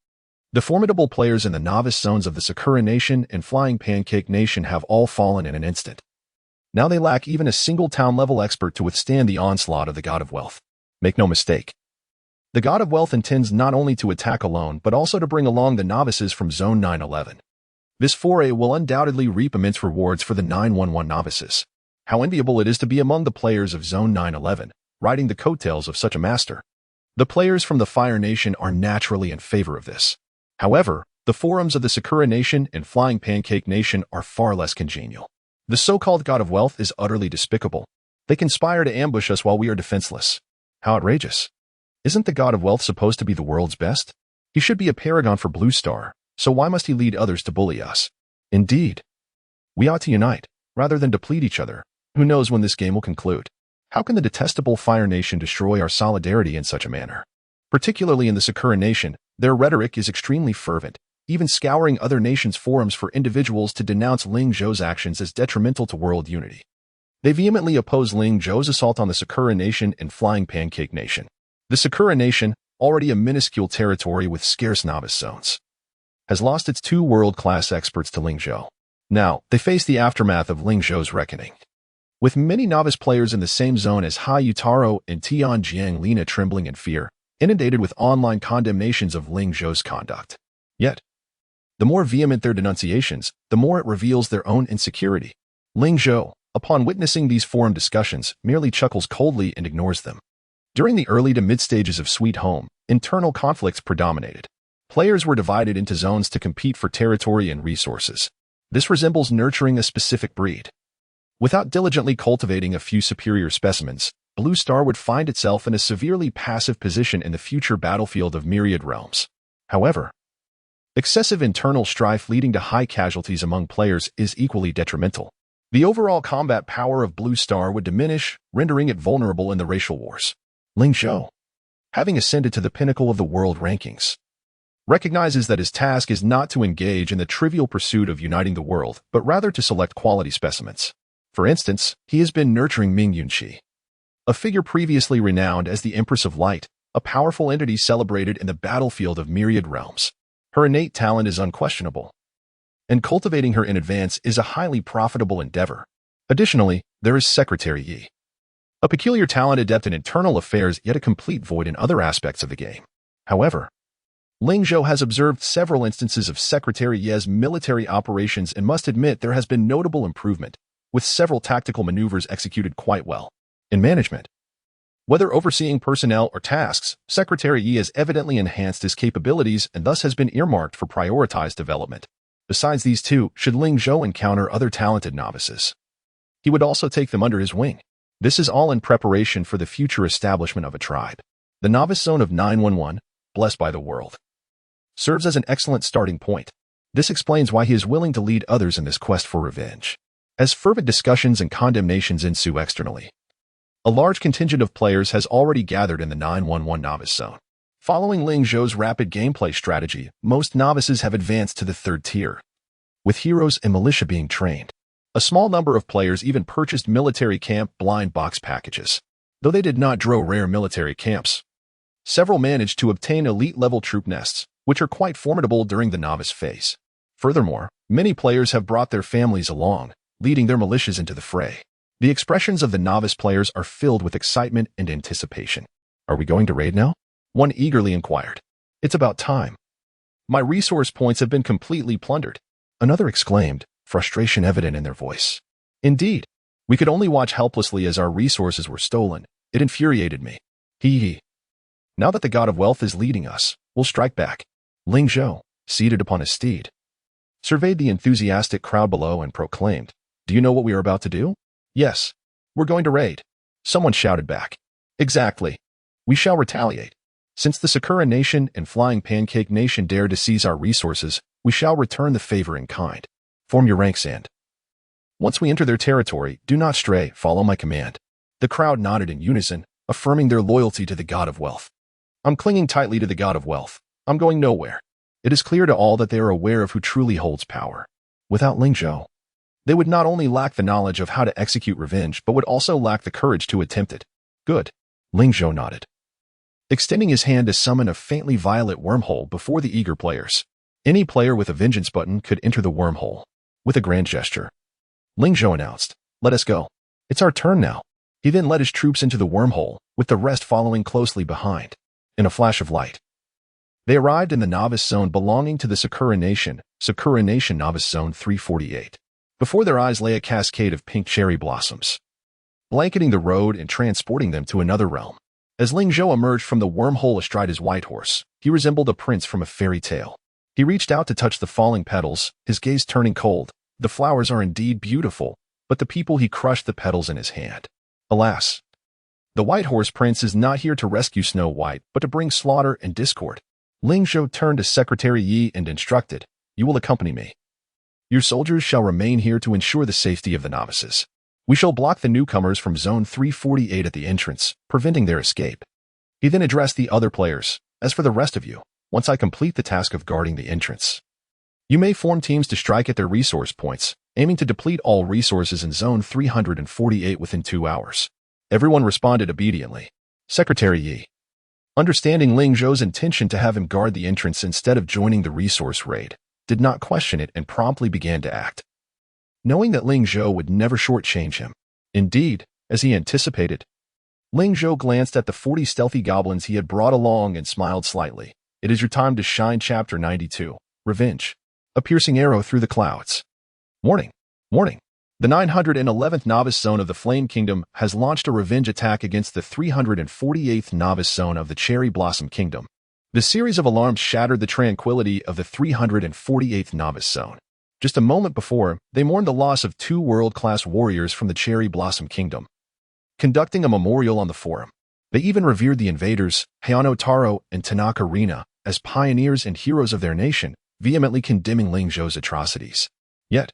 The formidable players in the novice zones of the Sakura Nation and Flying Pancake Nation have all fallen in an instant. Now they lack even a single town-level expert to withstand the onslaught of the god of wealth. Make no mistake. The god of wealth intends not only to attack alone but also to bring along the novices from Zone 911. This foray will undoubtedly reap immense rewards for the 911 novices. How enviable it is to be among the players of Zone 911, riding the coattails of such a master. The players from the Fire Nation are naturally in favor of this. However, the forums of the Sakura Nation and Flying Pancake Nation are far less congenial. The so-called god of wealth is utterly despicable. They conspire to ambush us while we are defenseless. How outrageous. Isn't the god of wealth supposed to be the world's best? He should be a paragon for Blue Star, so why must he lead others to bully us? Indeed. We ought to unite, rather than deplete each other. Who knows when this game will conclude? How can the detestable Fire Nation destroy our solidarity in such a manner? Particularly in the Sakura Nation, their rhetoric is extremely fervent, even scouring other nations' forums for individuals to denounce Ling Zhou's actions as detrimental to world unity. They vehemently oppose Ling Zhou's assault on the Sakura Nation and Flying Pancake Nation. The Sakura Nation, already a minuscule territory with scarce novice zones, has lost its 2 world-class experts to Ling Zhou. Now, they face the aftermath of Ling Zhou's reckoning. With many novice players in the same zone as Hai Yutaro and Tian Jianglina trembling in fear, inundated with online condemnations of Ling Zhou's conduct. Yet, the more vehement their denunciations, the more it reveals their own insecurity. Ling Zhou, upon witnessing these forum discussions, merely chuckles coldly and ignores them. During the early to mid-stages of Sweet Home, internal conflicts predominated. Players were divided into zones to compete for territory and resources. This resembles nurturing a specific breed. Without diligently cultivating a few superior specimens, Blue Star would find itself in a severely passive position in the future battlefield of myriad realms. However, excessive internal strife leading to high casualties among players is equally detrimental. The overall combat power of Blue Star would diminish, rendering it vulnerable in the racial wars. Ling Zhou, having ascended to the pinnacle of the world rankings, recognizes that his task is not to engage in the trivial pursuit of uniting the world, but rather to select quality specimens. For instance, he has been nurturing Ming Yunqi, a figure previously renowned as the Empress of Light, a powerful entity celebrated in the battlefield of myriad realms. Her innate talent is unquestionable, and cultivating her in advance is a highly profitable endeavor. Additionally, there is Secretary Yi, a peculiar talent adept in internal affairs yet a complete void in other aspects of the game. However, Ling Zhou has observed several instances of Secretary Yi's military operations and must admit there has been notable improvement, with several tactical maneuvers executed quite well. In management, whether overseeing personnel or tasks, Secretary Yi has evidently enhanced his capabilities and thus has been earmarked for prioritized development. Besides these two, should Ling Zhou encounter other talented novices, he would also take them under his wing. This is all in preparation for the future establishment of a tribe. The novice zone of 911, blessed by the world, serves as an excellent starting point. This explains why he is willing to lead others in this quest for revenge. As fervent discussions and condemnations ensue externally, a large contingent of players has already gathered in the 911 novice zone. Following Ling Zhou's rapid gameplay strategy, most novices have advanced to the 3rd tier, with heroes and militia being trained. A small number of players even purchased military camp blind box packages. Though they did not draw rare military camps, several managed to obtain elite-level troop nests, which are quite formidable during the novice phase. Furthermore, many players have brought their families along, leading their militias into the fray. The expressions of the novice players are filled with excitement and anticipation. Are we going to raid now? One eagerly inquired. It's about time. My resource points have been completely plundered. Another exclaimed, frustration evident in their voice. Indeed, we could only watch helplessly as our resources were stolen. It infuriated me. Hee. Now that the god of wealth is leading us, we'll strike back. Ling Zhou, seated upon his steed, surveyed the enthusiastic crowd below and proclaimed, "Do you know what we are about to do?" "Yes, we're going to raid." Someone shouted back. "Exactly. We shall retaliate. Since the Sakura Nation and Flying Pancake Nation dared to seize our resources, we shall return the favor in kind. Form your ranks and, once we enter their territory, do not stray, follow my command." The crowd nodded in unison, affirming their loyalty to the god of wealth. I'm clinging tightly to the god of wealth. I'm going nowhere. It is clear to all that they are aware of who truly holds power. Without Ling Zhou, they would not only lack the knowledge of how to execute revenge, but would also lack the courage to attempt it. Good. Ling Zhou nodded, extending his hand to summon a faintly violet wormhole before the eager players. Any player with a vengeance button could enter the wormhole. With a grand gesture, Ling Zhou announced, "Let us go. It's our turn now." He then led his troops into the wormhole, with the rest following closely behind. In a flash of light, they arrived in the novice zone belonging to the Sakura Nation Novice Zone 348. Before their eyes lay a cascade of pink cherry blossoms, blanketing the road and transporting them to another realm. As Ling Zhou emerged from the wormhole astride his white horse, he resembled a prince from a fairy tale. He reached out to touch the falling petals, his gaze turning cold. The flowers are indeed beautiful, but the people he crushed the petals in his hand. Alas, The White Horse Prince is not here to rescue Snow White, but to bring slaughter and discord. Ling Zhou turned to Secretary Yi and instructed, "You will accompany me. Your soldiers shall remain here to ensure the safety of the novices. We shall block the newcomers from Zone 348 at the entrance, preventing their escape." He then addressed the other players. "As for the rest of you, once I complete the task of guarding the entrance, you may form teams to strike at their resource points, aiming to deplete all resources in Zone 348 within 2 hours." Everyone responded obediently. Secretary Yi, understanding Ling Zhou's intention to have him guard the entrance instead of joining the resource raid, did not question it and promptly began to act. Knowing that Ling Zhou would never shortchange him. Indeed, as he anticipated, Ling Zhou glanced at the 40 stealthy goblins he had brought along and smiled slightly. "It is your time to shine." Chapter 92. Revenge. A piercing arrow through the clouds. Warning. Warning. The 911th Novice Zone of the Flame Kingdom has launched a revenge attack against the 348th Novice Zone of the Cherry Blossom Kingdom. The series of alarms shattered the tranquility of the 348th Novice Zone. Just a moment before, they mourned the loss of 2 world-class warriors from the Cherry Blossom Kingdom. Conducting a memorial on the forum, they even revered the invaders, Hayano Taro and Tanaka Rina, as pioneers and heroes of their nation, vehemently condemning Ling Zhou's atrocities. Yet,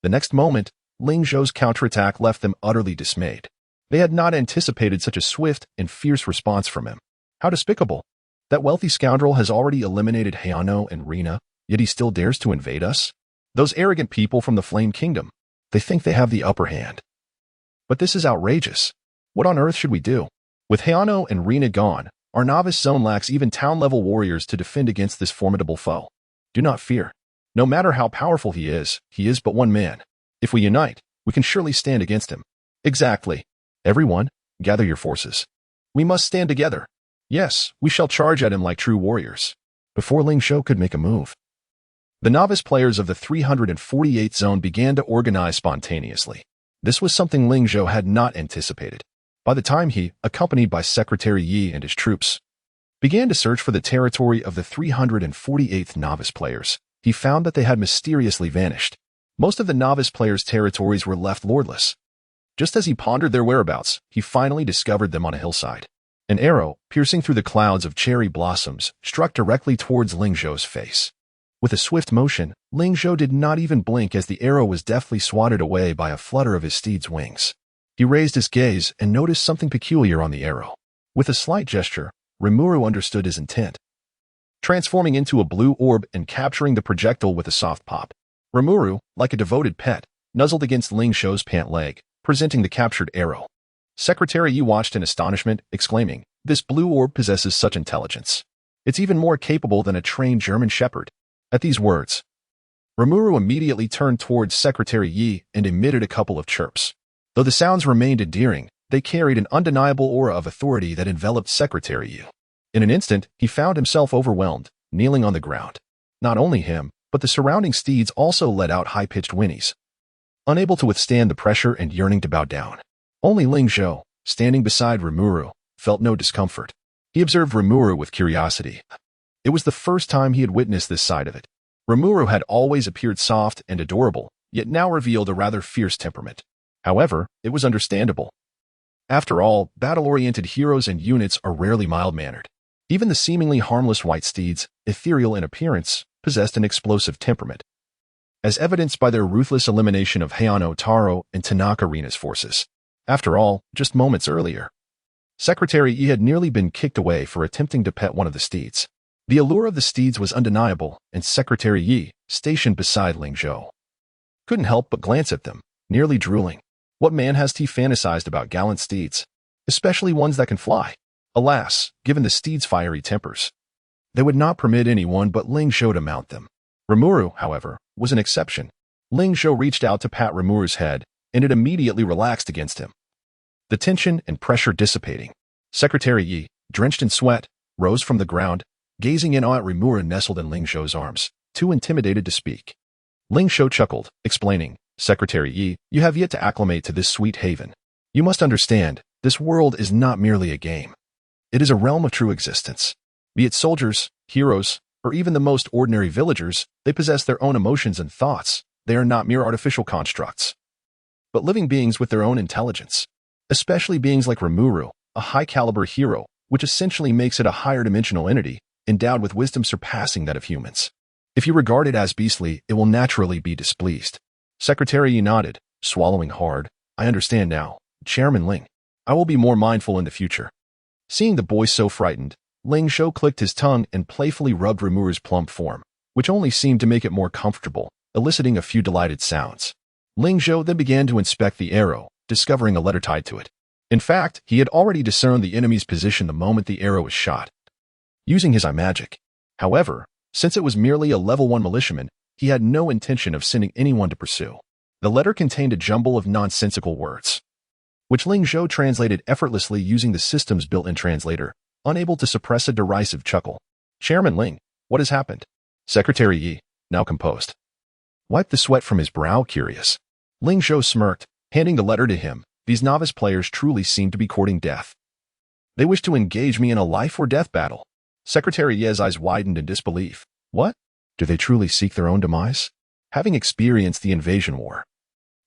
the next moment, Ling Zhou's counterattack left them utterly dismayed. They had not anticipated such a swift and fierce response from him. How despicable! That wealthy scoundrel has already eliminated Hayano and Rina, yet he still dares to invade us? Those arrogant people from the Flame Kingdom, they think they have the upper hand. But this is outrageous. What on earth should we do? With Hayano and Rina gone, our novice zone lacks even town-level warriors to defend against this formidable foe. Do not fear. No matter how powerful he is but one man. If we unite, we can surely stand against him. Exactly. Everyone, gather your forces. We must stand together. Yes, we shall charge at him like true warriors. Before Ling Zhou could make a move, the novice players of the 348th zone began to organize spontaneously. This was something Ling Zhou had not anticipated. By the time he, accompanied by Secretary Yi and his troops, began to search for the territory of the 348th novice players, he found that they had mysteriously vanished. Most of the novice players' territories were left lordless. Just as he pondered their whereabouts, he finally discovered them on a hillside. An arrow, piercing through the clouds of cherry blossoms, struck directly towards Ling Zhou's face. With a swift motion, Ling Zhou did not even blink as the arrow was deftly swatted away by a flutter of his steed's wings. He raised his gaze and noticed something peculiar on the arrow. With a slight gesture, Rimuru understood his intent, transforming into a blue orb and capturing the projectile with a soft pop. Rimuru, like a devoted pet, nuzzled against Ling Zhou's pant leg, presenting the captured arrow. Secretary Yi watched in astonishment, exclaiming, "This blue orb possesses such intelligence. It's even more capable than a trained German shepherd." At these words, Rimuru immediately turned towards Secretary Yi and emitted a couple of chirps. Though the sounds remained endearing, they carried an undeniable aura of authority that enveloped Secretary Yi. In an instant, he found himself overwhelmed, kneeling on the ground. Not only him, but the surrounding steeds also let out high-pitched whinnies, unable to withstand the pressure and yearning to bow down. Only Ling Zhou, standing beside Rimuru, felt no discomfort. He observed Rimuru with curiosity. It was the first time he had witnessed this side of it. Rimuru had always appeared soft and adorable, yet now revealed a rather fierce temperament. However, it was understandable. After all, battle-oriented heroes and units are rarely mild-mannered. Even the seemingly harmless white steeds, ethereal in appearance, possessed an explosive temperament, as evidenced by their ruthless elimination of Hayano Taro and Tanaka Rina's forces. After all, just moments earlier, Secretary Yi had nearly been kicked away for attempting to pet one of the steeds. The allure of the steeds was undeniable, and Secretary Yi, stationed beside Ling Zhou, couldn't help but glance at them, nearly drooling. What man hasn't fantasized about gallant steeds, especially ones that can fly? Alas, given the steeds' fiery tempers, they would not permit anyone but Ling Zhou to mount them. Rimuru, however, was an exception. Ling Zhou reached out to pat Rimuru's head, and it immediately relaxed against him, the tension and pressure dissipating. Secretary Yi, drenched in sweat, rose from the ground, gazing in awe at Rimuru nestled in Ling Zhou's arms, too intimidated to speak. Ling Zhou chuckled, explaining, "Secretary Yi, you have yet to acclimate to this sweet haven. You must understand, this world is not merely a game. It is a realm of true existence. Be it soldiers, heroes, or even the most ordinary villagers, they possess their own emotions and thoughts. They are not mere artificial constructs, but living beings with their own intelligence. especially beings like Rimuru, a high-caliber hero, which essentially makes it a higher-dimensional entity, endowed with wisdom surpassing that of humans. If you regard it as beastly, it will naturally be displeased. Secretary Yi nodded, swallowing hard. I understand now. Chairman Ling. I will be more mindful in the future. Seeing the boy so frightened, Ling Zhou clicked his tongue and playfully rubbed Rimuru's plump form, which only seemed to make it more comfortable, eliciting a few delighted sounds. Ling Zhou then began to inspect the arrow, discovering a letter tied to it. In fact, he had already discerned the enemy's position the moment the arrow was shot, using his eye magic. However, since it was merely a level 1 militiaman, he had no intention of sending anyone to pursue. The letter contained a jumble of nonsensical words, which Ling Zhou translated effortlessly using the system's built-in translator, unable to suppress a derisive chuckle. Chairman Ling, what has happened? Secretary Yi, now composed, wiped the sweat from his brow, curious. Ling Zhou smirked, handing the letter to him. These novice players truly seem to be courting death. They wish to engage me in a life-or-death battle. Secretary Yi's eyes widened in disbelief. What? Do they truly seek their own demise? Having experienced the invasion war,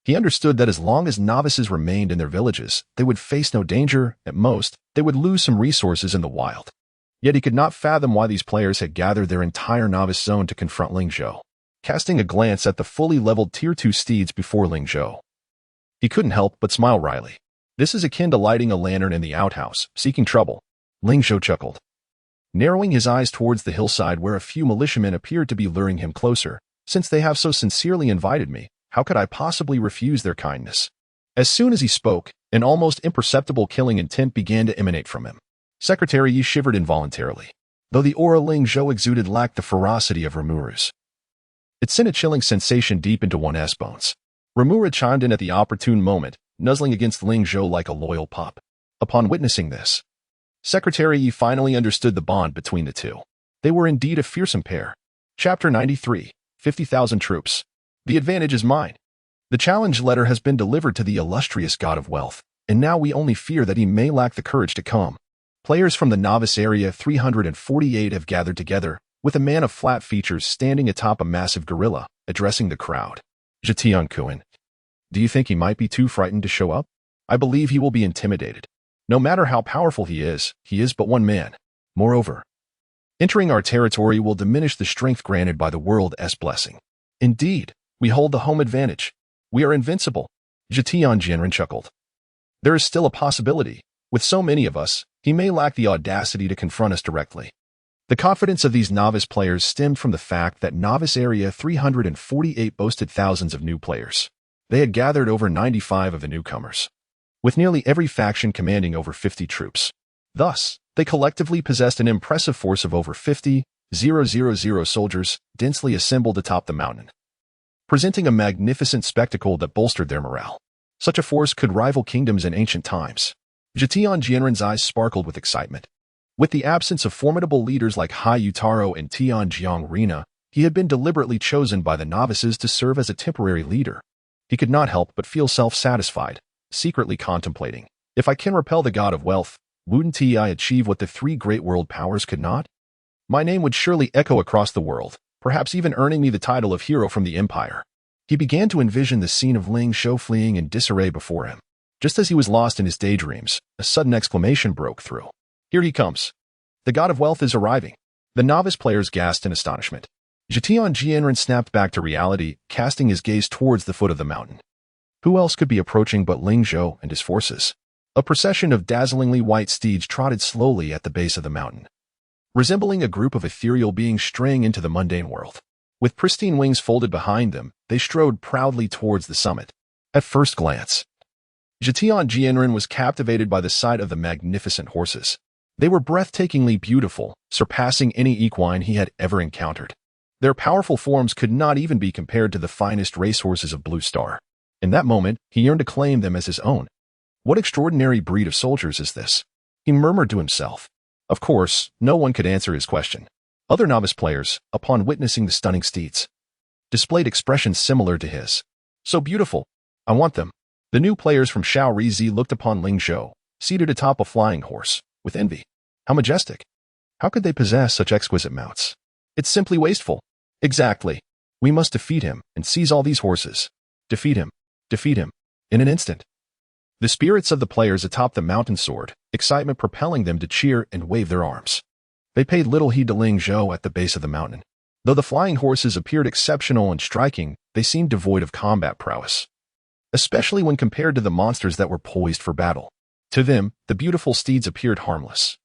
he understood that as long as novices remained in their villages, they would face no danger. At most, they would lose some resources in the wild. Yet he could not fathom why these players had gathered their entire novice zone to confront Ling Zhou. Casting a glance at the fully leveled Tier 2 steeds before Ling Zhou, he couldn't help but smile wryly. This is akin to lighting a lantern in the outhouse, seeking trouble. Ling Zhou chuckled, narrowing his eyes towards the hillside where a few militiamen appeared to be luring him closer. Since they have so sincerely invited me, how could I possibly refuse their kindness? As soon as he spoke, an almost imperceptible killing intent began to emanate from him. Secretary Yi shivered involuntarily, though the aura Ling Zhou exuded lacked the ferocity of Rimuru's. It sent a chilling sensation deep into one's bones. Rimuru chimed in at the opportune moment, nuzzling against Ling Zhou like a loyal pup. Upon witnessing this, Secretary Yi finally understood the bond between the two. They were indeed a fearsome pair. Chapter 93, 50,000 troops. The advantage is mine. The challenge letter has been delivered to the illustrious god of wealth, and now we only fear that he may lack the courage to come. Players from the novice area 348 have gathered together, with a man of flat features standing atop a massive gorilla, addressing the crowd. Jitian-kun, do you think he might be too frightened to show up? I believe he will be intimidated. No matter how powerful he is but one man. Moreover, entering our territory will diminish the strength granted by the world's blessing. Indeed, we hold the home advantage. We are invincible. Jitian chuckled. There is still a possibility. With so many of us, he may lack the audacity to confront us directly. The confidence of these novice players stemmed from the fact that Novice Area 348 boasted thousands of new players. They had gathered over 95 of the newcomers, with nearly every faction commanding over 50 troops. Thus, they collectively possessed an impressive force of over 50,000 soldiers, densely assembled atop the mountain, presenting a magnificent spectacle that bolstered their morale. Such a force could rival kingdoms in ancient times. Jitian eyes sparkled with excitement. With the absence of formidable leaders like Hai Yutaro and Tianjiang Rina, he had been deliberately chosen by the novices to serve as a temporary leader. He could not help but feel self-satisfied, secretly contemplating, if I can repel the god of wealth, wouldn't I achieve what the three great world powers could not? My name would surely echo across the world, perhaps even earning me the title of hero from the empire. He began to envision the scene of Ling Zhou fleeing in disarray before him. Just as he was lost in his daydreams, a sudden exclamation broke through. Here he comes. The god of wealth is arriving. The novice players gasped in astonishment. Jitian snapped back to reality, casting his gaze towards the foot of the mountain. Who else could be approaching but Ling Zhou and his forces? A procession of dazzlingly white steeds trotted slowly at the base of the mountain, resembling a group of ethereal beings straying into the mundane world. With pristine wings folded behind them, they strode proudly towards the summit. At first glance, Jitian was captivated by the sight of the magnificent horses. They were breathtakingly beautiful, surpassing any equine he had ever encountered. Their powerful forms could not even be compared to the finest racehorses of Blue Star. In that moment, he yearned to claim them as his own. What extraordinary breed of soldiers is this? He murmured to himself. Of course, no one could answer his question. Other novice players, upon witnessing the stunning steeds, displayed expressions similar to his. So beautiful. I want them. The new players from Shao Rizi looked upon Ling Zhou, seated atop a flying horse, with envy. How majestic. How could they possess such exquisite mounts? It's simply wasteful. Exactly. We must defeat him and seize all these horses. Defeat him. Defeat him. In an instant. The spirits of the players atop the mountain soared, excitement propelling them to cheer and wave their arms. They paid little heed to Ling Zhou at the base of the mountain. Though the flying horses appeared exceptional and striking, they seemed devoid of combat prowess, especially when compared to the monsters that were poised for battle. To them, the beautiful steeds appeared harmless.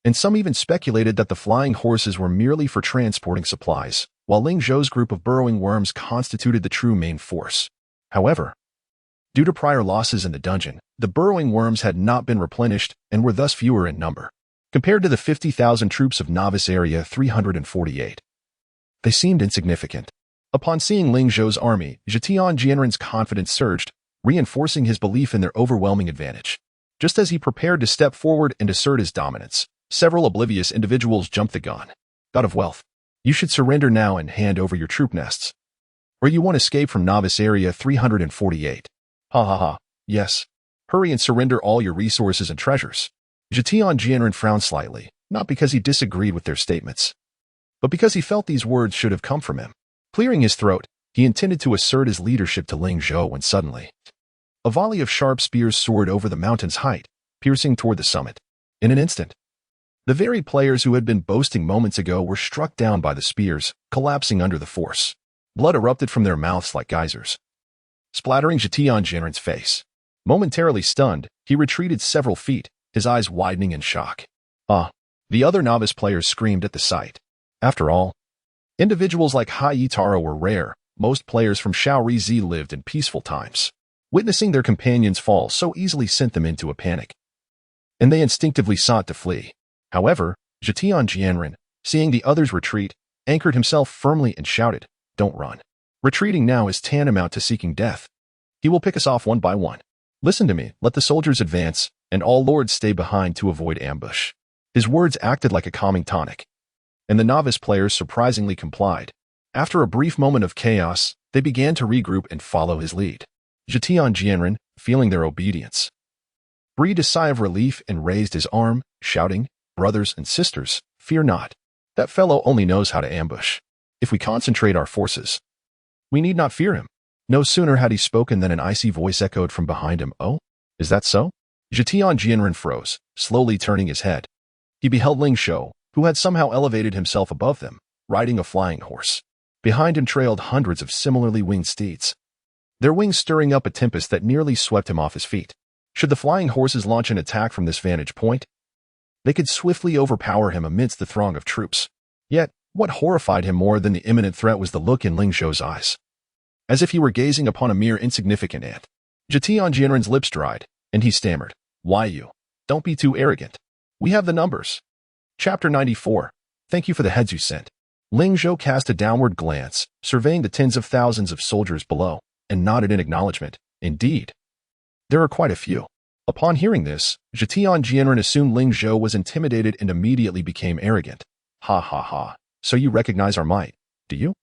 And some even speculated that the flying horses were merely for transporting supplies, while Ling Zhou's group of burrowing worms constituted the true main force. However, due to prior losses in the dungeon, the burrowing worms had not been replenished and were thus fewer in number, compared to the 50,000 troops of Novice Area 348. They seemed insignificant. Upon seeing Ling Zhou's army, Zhetian Jianren's confidence surged, reinforcing his belief in their overwhelming advantage. Just as he prepared to step forward and assert his dominance, several oblivious individuals jumped the gun. God of Wealth, you should surrender now and hand over your troop nests, or you won't escape from Novice Area 348. Ha ha ha, yes. Hurry and surrender all your resources and treasures. Zhetian Jianren frowned slightly, not because he disagreed with their statements, but because he felt these words should have come from him. Clearing his throat, he intended to assert his leadership to Ling Zhou when suddenly a volley of sharp spears soared over the mountain's height, piercing toward the summit. In an instant, the very players who had been boasting moments ago were struck down by the spears, collapsing under the force. Blood erupted from their mouths like geysers, splattering Zhetian Jianren's face. Momentarily stunned, he retreated several feet, his eyes widening in shock. The other novice players screamed at the sight. After all, individuals like Hai Yitaro were rare. Most players from Shaorizi lived in peaceful times. Witnessing their companions fall so easily sent them into a panic, and they instinctively sought to flee. However, Zhetian Jianren, seeing the others retreat, anchored himself firmly and shouted, "Don't run. Retreating now is tantamount to seeking death. He will pick us off one by one. Listen to me, let the soldiers advance, and all lords stay behind to avoid ambush." His words acted like a calming tonic, and the novice players surprisingly complied. After a brief moment of chaos, they began to regroup and follow his lead. Zhetian Jianren, feeling their obedience, breathed a sigh of relief and raised his arm, shouting, "Brothers and sisters, fear not. That fellow only knows how to ambush. If we concentrate our forces, we need not fear him." No sooner had he spoken than an icy voice echoed from behind him. "Oh, is that so?" Zhetian Jianren froze, slowly turning his head. He beheld Ling Zhou, who had somehow elevated himself above them, riding a flying horse. Behind him trailed hundreds of similarly winged steeds, their wings stirring up a tempest that nearly swept him off his feet. Should the flying horses launch an attack from this vantage point, they could swiftly overpower him amidst the throng of troops. Yet, what horrified him more than the imminent threat was the look in Ling Zhou's eyes, as if he were gazing upon a mere insignificant ant. Zhetian Jianren's lips dried, and he stammered, "Why you? Don't be too arrogant. We have the numbers." Chapter 94. Thank you for the heads you sent. Ling Zhou cast a downward glance, surveying the tens of thousands of soldiers below, and nodded in acknowledgement. Indeed, there are quite a few. Upon hearing this, Zhetian Jianren assumed Ling Zhou was intimidated and immediately became arrogant. "Ha ha ha. So you recognize our might, do you?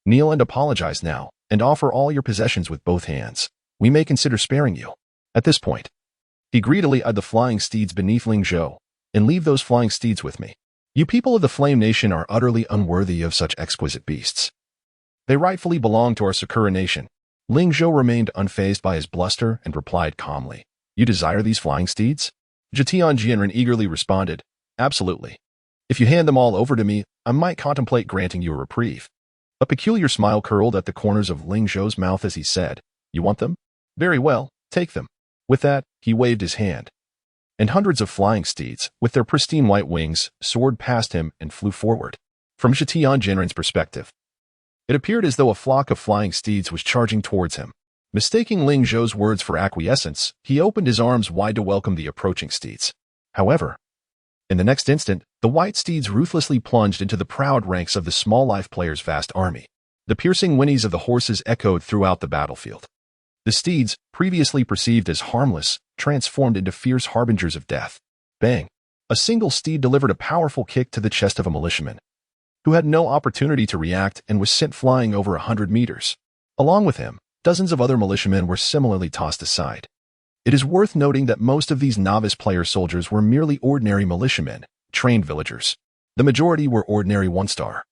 Kneel and apologize now, and offer all your possessions with both hands. We may consider sparing you." At this point, he greedily eyed the flying steeds beneath Ling Zhou. "And leave those flying steeds with me. You people of the Flame Nation are utterly unworthy of such exquisite beasts. They rightfully belong to our Sakura Nation." Ling Zhou remained unfazed by his bluster and replied calmly, "You desire these flying steeds?" Zhetian Jianren eagerly responded, "Absolutely. If you hand them all over to me, I might contemplate granting you a reprieve." A peculiar smile curled at the corners of Ling Zhou's mouth as he said, "You want them? Very well, take them." With that, he waved his hand, and hundreds of flying steeds, with their pristine white wings, soared past him and flew forward. From Zhetian Jianren's perspective, it appeared as though a flock of flying steeds was charging towards him. Mistaking Ling Zhou's words for acquiescence, he opened his arms wide to welcome the approaching steeds. However, in the next instant, the white steeds ruthlessly plunged into the proud ranks of the small life player's vast army. The piercing whinnies of the horses echoed throughout the battlefield. The steeds, previously perceived as harmless, transformed into fierce harbingers of death. Bang! A single steed delivered a powerful kick to the chest of a militiaman, who had no opportunity to react and was sent flying over 100 meters. Along with him, dozens of other militiamen were similarly tossed aside. It is worth noting that most of these novice player soldiers were merely ordinary militiamen, trained villagers. The majority were ordinary 1-star,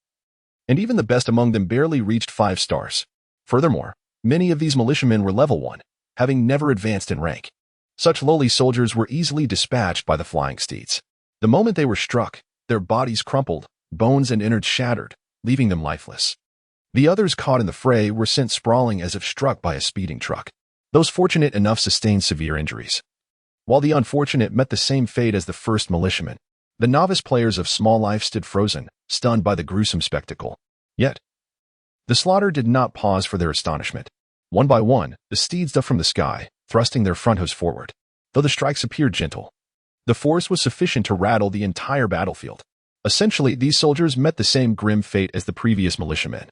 and even the best among them barely reached 5 stars. Furthermore, many of these militiamen were level 1, having never advanced in rank. Such lowly soldiers were easily dispatched by the flying steeds. The moment they were struck, their bodies crumpled, bones and innards shattered, leaving them lifeless. The others caught in the fray were sent sprawling as if struck by a speeding truck. Those fortunate enough sustained severe injuries, while the unfortunate met the same fate as the first militiamen. The novice players of small life stood frozen, stunned by the gruesome spectacle. Yet, the slaughter did not pause for their astonishment. One by one, the steeds dove from the sky, thrusting their front hooves forward. Though the strikes appeared gentle, the force was sufficient to rattle the entire battlefield. Essentially, these soldiers met the same grim fate as the previous militiamen.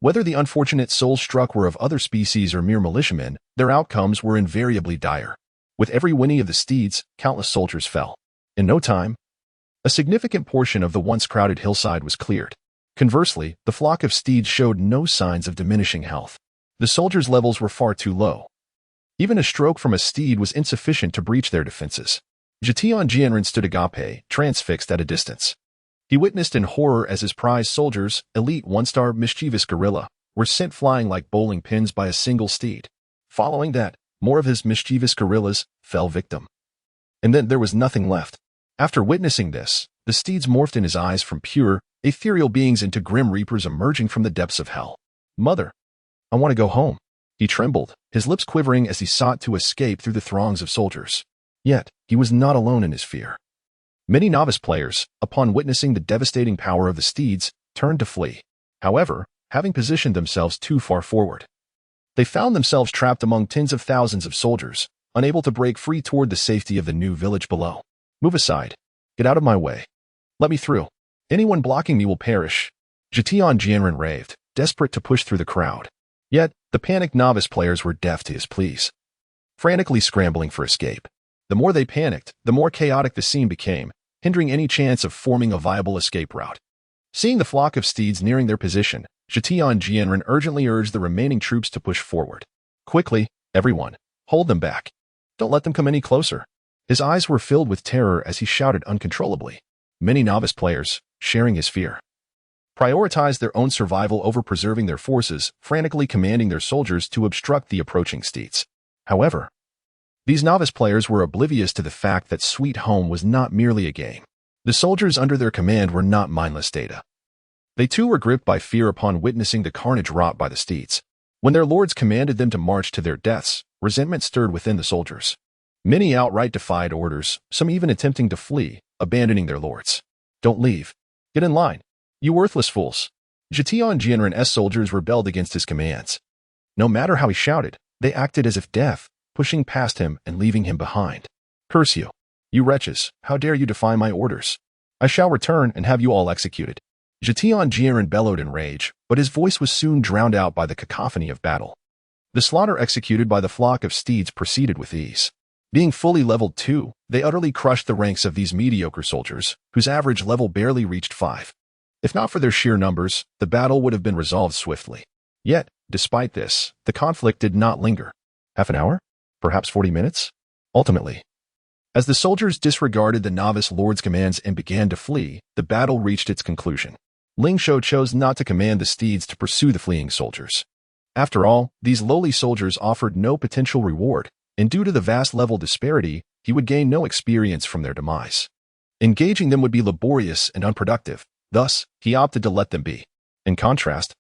Whether the unfortunate souls struck were of other species or mere militiamen, their outcomes were invariably dire. With every whinny of the steeds, countless soldiers fell. In no time, a significant portion of the once crowded hillside was cleared. Conversely, the flock of steeds showed no signs of diminishing health. The soldiers' levels were far too low. Even a stroke from a steed was insufficient to breach their defenses. Jitian Jianren stood agape, transfixed at a distance. He witnessed in horror as his prize soldiers, elite one-star mischievous guerrilla, were sent flying like bowling pins by a single steed. Following that, more of his mischievous guerrillas fell victim. And then there was nothing left. After witnessing this, the steeds morphed in his eyes from pure, ethereal beings into grim reapers emerging from the depths of hell. Mother, I want to go home. He trembled, his lips quivering as he sought to escape through the throngs of soldiers. Yet, he was not alone in his fear. Many novice players, upon witnessing the devastating power of the steeds, turned to flee. However, having positioned themselves too far forward, they found themselves trapped among tens of thousands of soldiers, unable to break free toward the safety of the new village below. Move aside. Get out of my way. Let me through. Anyone blocking me will perish. Jitian Jianren raved, desperate to push through the crowd. Yet, the panicked novice players were deaf to his pleas, frantically scrambling for escape. The more they panicked, the more chaotic the scene became, hindering any chance of forming a viable escape route. Seeing the flock of steeds nearing their position, Jitian Jianren urgently urged the remaining troops to push forward. Quickly, everyone, hold them back. Don't let them come any closer. His eyes were filled with terror as he shouted uncontrollably. Many novice players, sharing his fear, prioritized their own survival over preserving their forces, frantically commanding their soldiers to obstruct the approaching steeds. However, these novice players were oblivious to the fact that Sweet Home was not merely a game. The soldiers under their command were not mindless data. They too were gripped by fear upon witnessing the carnage wrought by the steeds. When their lords commanded them to march to their deaths, resentment stirred within the soldiers. Many outright defied orders, some even attempting to flee, abandoning their lords. Don't leave. Get in line. You worthless fools. Jitian Jianren's soldiers rebelled against his commands. No matter how he shouted, they acted as if deaf, pushing past him and leaving him behind. Curse you. You wretches, how dare you defy my orders? I shall return and have you all executed. Jitian Jianren bellowed in rage, but his voice was soon drowned out by the cacophony of battle. The slaughter executed by the flock of steeds proceeded with ease. Being fully leveled 2, they utterly crushed the ranks of these mediocre soldiers, whose average level barely reached 5. If not for their sheer numbers, the battle would have been resolved swiftly. Yet, despite this, the conflict did not linger. Half an hour? Perhaps 40 minutes? Ultimately, as the soldiers disregarded the novice lord's commands and began to flee, the battle reached its conclusion. Ling Zhou chose not to command the steeds to pursue the fleeing soldiers. After all, these lowly soldiers offered no potential reward, and due to the vast level disparity, he would gain no experience from their demise. Engaging them would be laborious and unproductive, thus, he opted to let them be. In contrast,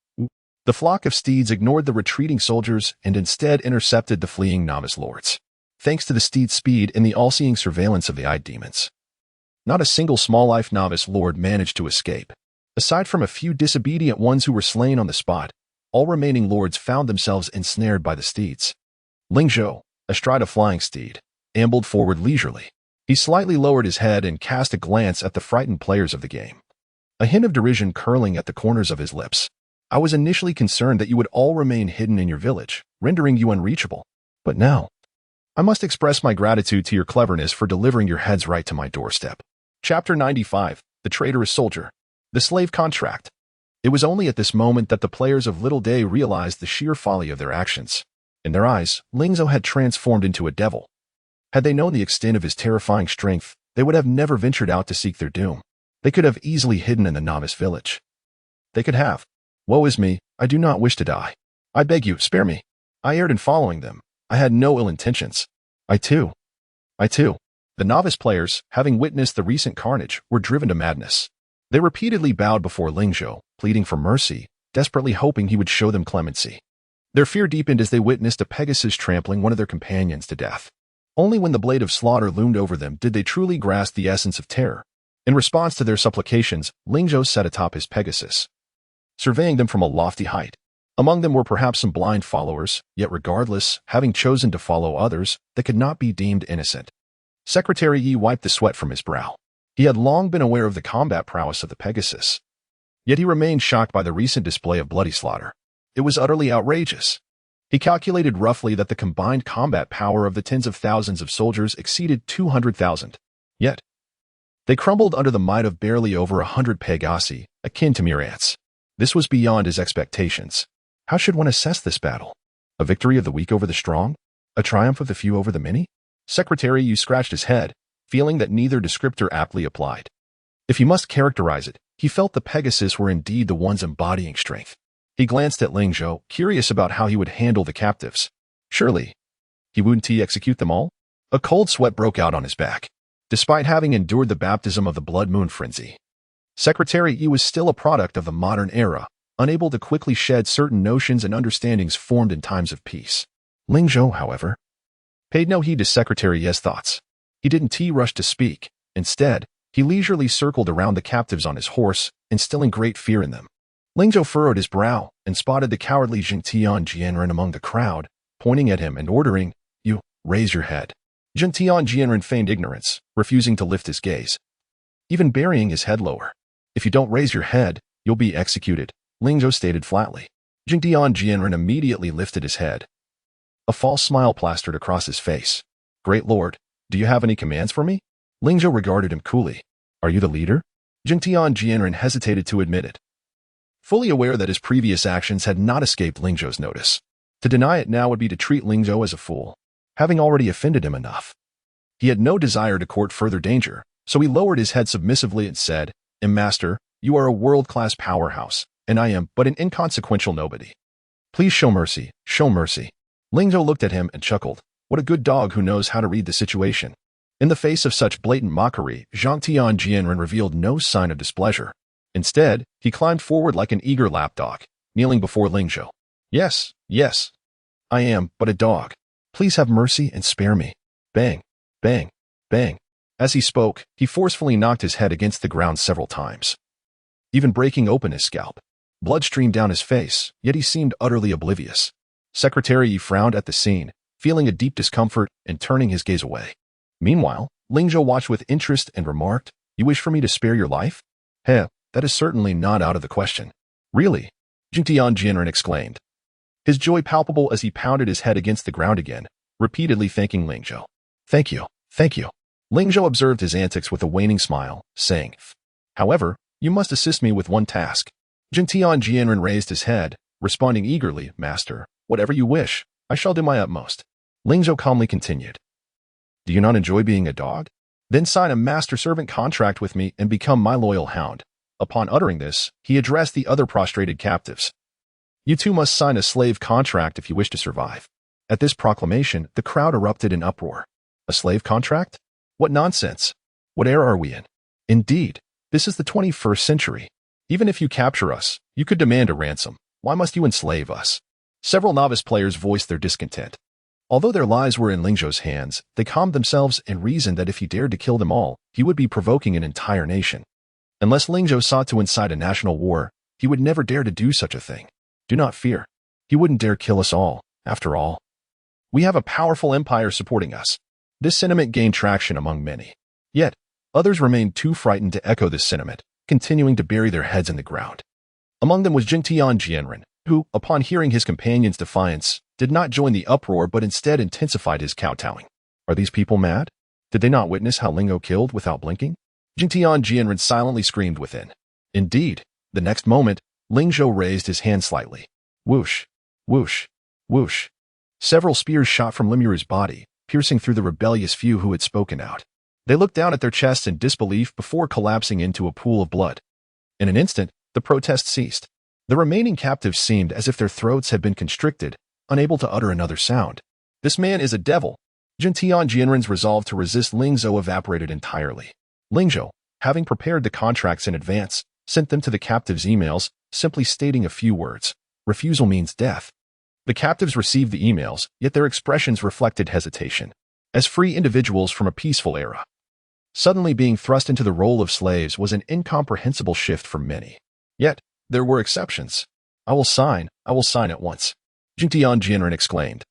the flock of steeds ignored the retreating soldiers and instead intercepted the fleeing novice lords. Thanks to the steed's speed and the all-seeing surveillance of the eyed demons, not a single small-life novice lord managed to escape. Aside from a few disobedient ones who were slain on the spot, all remaining lords found themselves ensnared by the steeds. Ling Zhou, astride a flying steed, ambled forward leisurely. He slightly lowered his head and cast a glance at the frightened players of the game, a hint of derision curling at the corners of his lips. I was initially concerned that you would all remain hidden in your village, rendering you unreachable. But now, I must express my gratitude to your cleverness for delivering your heads right to my doorstep. Chapter 95, The Traitorous Soldier. The Slave Contract. It was only at this moment that the players of Little Day realized the sheer folly of their actions. In their eyes, Ling Zhou had transformed into a devil. Had they known the extent of his terrifying strength, they would have never ventured out to seek their doom. They could have easily hidden in the novice village. They could have. Woe is me, I do not wish to die. I beg you, spare me. I erred in following them. I had no ill intentions. I too I too. The novice players, having witnessed the recent carnage, were driven to madness. They repeatedly bowed before Ling Zhou, pleading for mercy, desperately hoping he would show them clemency. Their fear deepened as they witnessed a Pegasus trampling one of their companions to death. Only when the blade of slaughter loomed over them did they truly grasp the essence of terror. In response to their supplications, Ling Zhou sat atop his Pegasus, surveying them from a lofty height. Among them were perhaps some blind followers, yet regardless, having chosen to follow others, they could not be deemed innocent. Secretary Yi wiped the sweat from his brow. He had long been aware of the combat prowess of the Pegasus. Yet he remained shocked by the recent display of bloody slaughter. It was utterly outrageous. He calculated roughly that the combined combat power of the tens of thousands of soldiers exceeded 200,000. Yet, they crumbled under the might of barely over 100 Pegasi, akin to mere ants. This was beyond his expectations. How should one assess this battle? A victory of the weak over the strong? A triumph of the few over the many? Secretary Yu scratched his head, feeling that neither descriptor aptly applied. If he must characterize it, he felt the Pegasus were indeed the ones embodying strength. He glanced at Ling Zhou, curious about how he would handle the captives. Surely, he wouldn't execute them all? A cold sweat broke out on his back. Despite having endured the baptism of the blood moon frenzy, Secretary Yi was still a product of the modern era, unable to quickly shed certain notions and understandings formed in times of peace. Ling Zhou, however, paid no heed to Secretary Yi's thoughts. He didn't rush to speak. Instead, he leisurely circled around the captives on his horse, instilling great fear in them. Ling Zhou furrowed his brow and spotted the cowardly Zhengtian Jianren among the crowd, pointing at him and ordering, "You, raise your head." Zhengtian Jianren feigned ignorance, refusing to lift his gaze, even burying his head lower. "If you don't raise your head, you'll be executed," Ling Zhou stated flatly. Zhengtian Jianren immediately lifted his head. A false smile plastered across his face. "Great Lord, do you have any commands for me?" Ling Zhou regarded him coolly. "Are you the leader?" Zhengtian Jianren hesitated to admit it, fully aware that his previous actions had not escaped Ling Zhou's notice. To deny it now would be to treat Ling Zhou as a fool, having already offended him enough. He had no desire to court further danger, so he lowered his head submissively and said, "Master, you are a world-class powerhouse, and I am but an inconsequential nobody. Please show mercy, show mercy." Ling Zhou looked at him and chuckled. What a good dog who knows how to read the situation. In the face of such blatant mockery, Zhengtian Jianren revealed no sign of displeasure. Instead, he climbed forward like an eager lapdog, kneeling before Ling Zhou. Yes, yes. I am but a dog. Please have mercy and spare me." Bang, bang, bang. As he spoke, he forcefully knocked his head against the ground several times, even breaking open his scalp. Blood streamed down his face, yet he seemed utterly oblivious. Secretary Yi frowned at the scene, feeling a deep discomfort and turning his gaze away. Meanwhile, Ling Zhou watched with interest and remarked, "You wish for me to spare your life? Heh, that is certainly not out of the question." "Really?" Zhengtian Jianren exclaimed, his joy palpable as he pounded his head against the ground again, repeatedly thanking Ling Zhou. "Thank you, thank you." Ling Zhou observed his antics with a waning smile, saying, "However, you must assist me with one task." Zhengtian Jianren raised his head, responding eagerly, "Master, whatever you wish, I shall do my utmost." Ling Zhou calmly continued, "Do you not enjoy being a dog? Then sign a master-servant contract with me and become my loyal hound." Upon uttering this, he addressed the other prostrated captives. "You too must sign a slave contract if you wish to survive." At this proclamation, the crowd erupted in uproar. A slave contract? What nonsense! What era are we in? Indeed, this is the 21st century. Even if you capture us, you could demand a ransom. Why must you enslave us? Several novice players voiced their discontent. Although their lives were in Ling Zhou's hands, they calmed themselves and reasoned that if he dared to kill them all, he would be provoking an entire nation. Unless Ling Zhou sought to incite a national war, he would never dare to do such a thing. Do not fear. He wouldn't dare kill us all, after all. We have a powerful empire supporting us. This sentiment gained traction among many. Yet, others remained too frightened to echo this sentiment, continuing to bury their heads in the ground. Among them was Zhengtian Jianren, who, upon hearing his companion's defiance, did not join the uproar but instead intensified his kowtowing. Are these people mad? Did they not witness how Ling Zhou killed without blinking? Zhengtian Jianren silently screamed within. Indeed, the next moment, Ling Zhou raised his hand slightly. Whoosh, whoosh, whoosh. Several spears shot from Limuru's body, piercing through the rebellious few who had spoken out. They looked down at their chests in disbelief before collapsing into a pool of blood. In an instant, the protest ceased. The remaining captives seemed as if their throats had been constricted, unable to utter another sound. "This man is a devil," Jintian Jianren's resolve to resist Ling Zhou evaporated entirely. Ling Zhou, having prepared the contracts in advance, sent them to the captives' emails, simply stating a few words. Refusal means death. The captives received the emails, yet their expressions reflected hesitation. As free individuals from a peaceful era, suddenly being thrust into the role of slaves was an incomprehensible shift for many. Yet, there were exceptions. I will sign at once," Jintian Jianren exclaimed.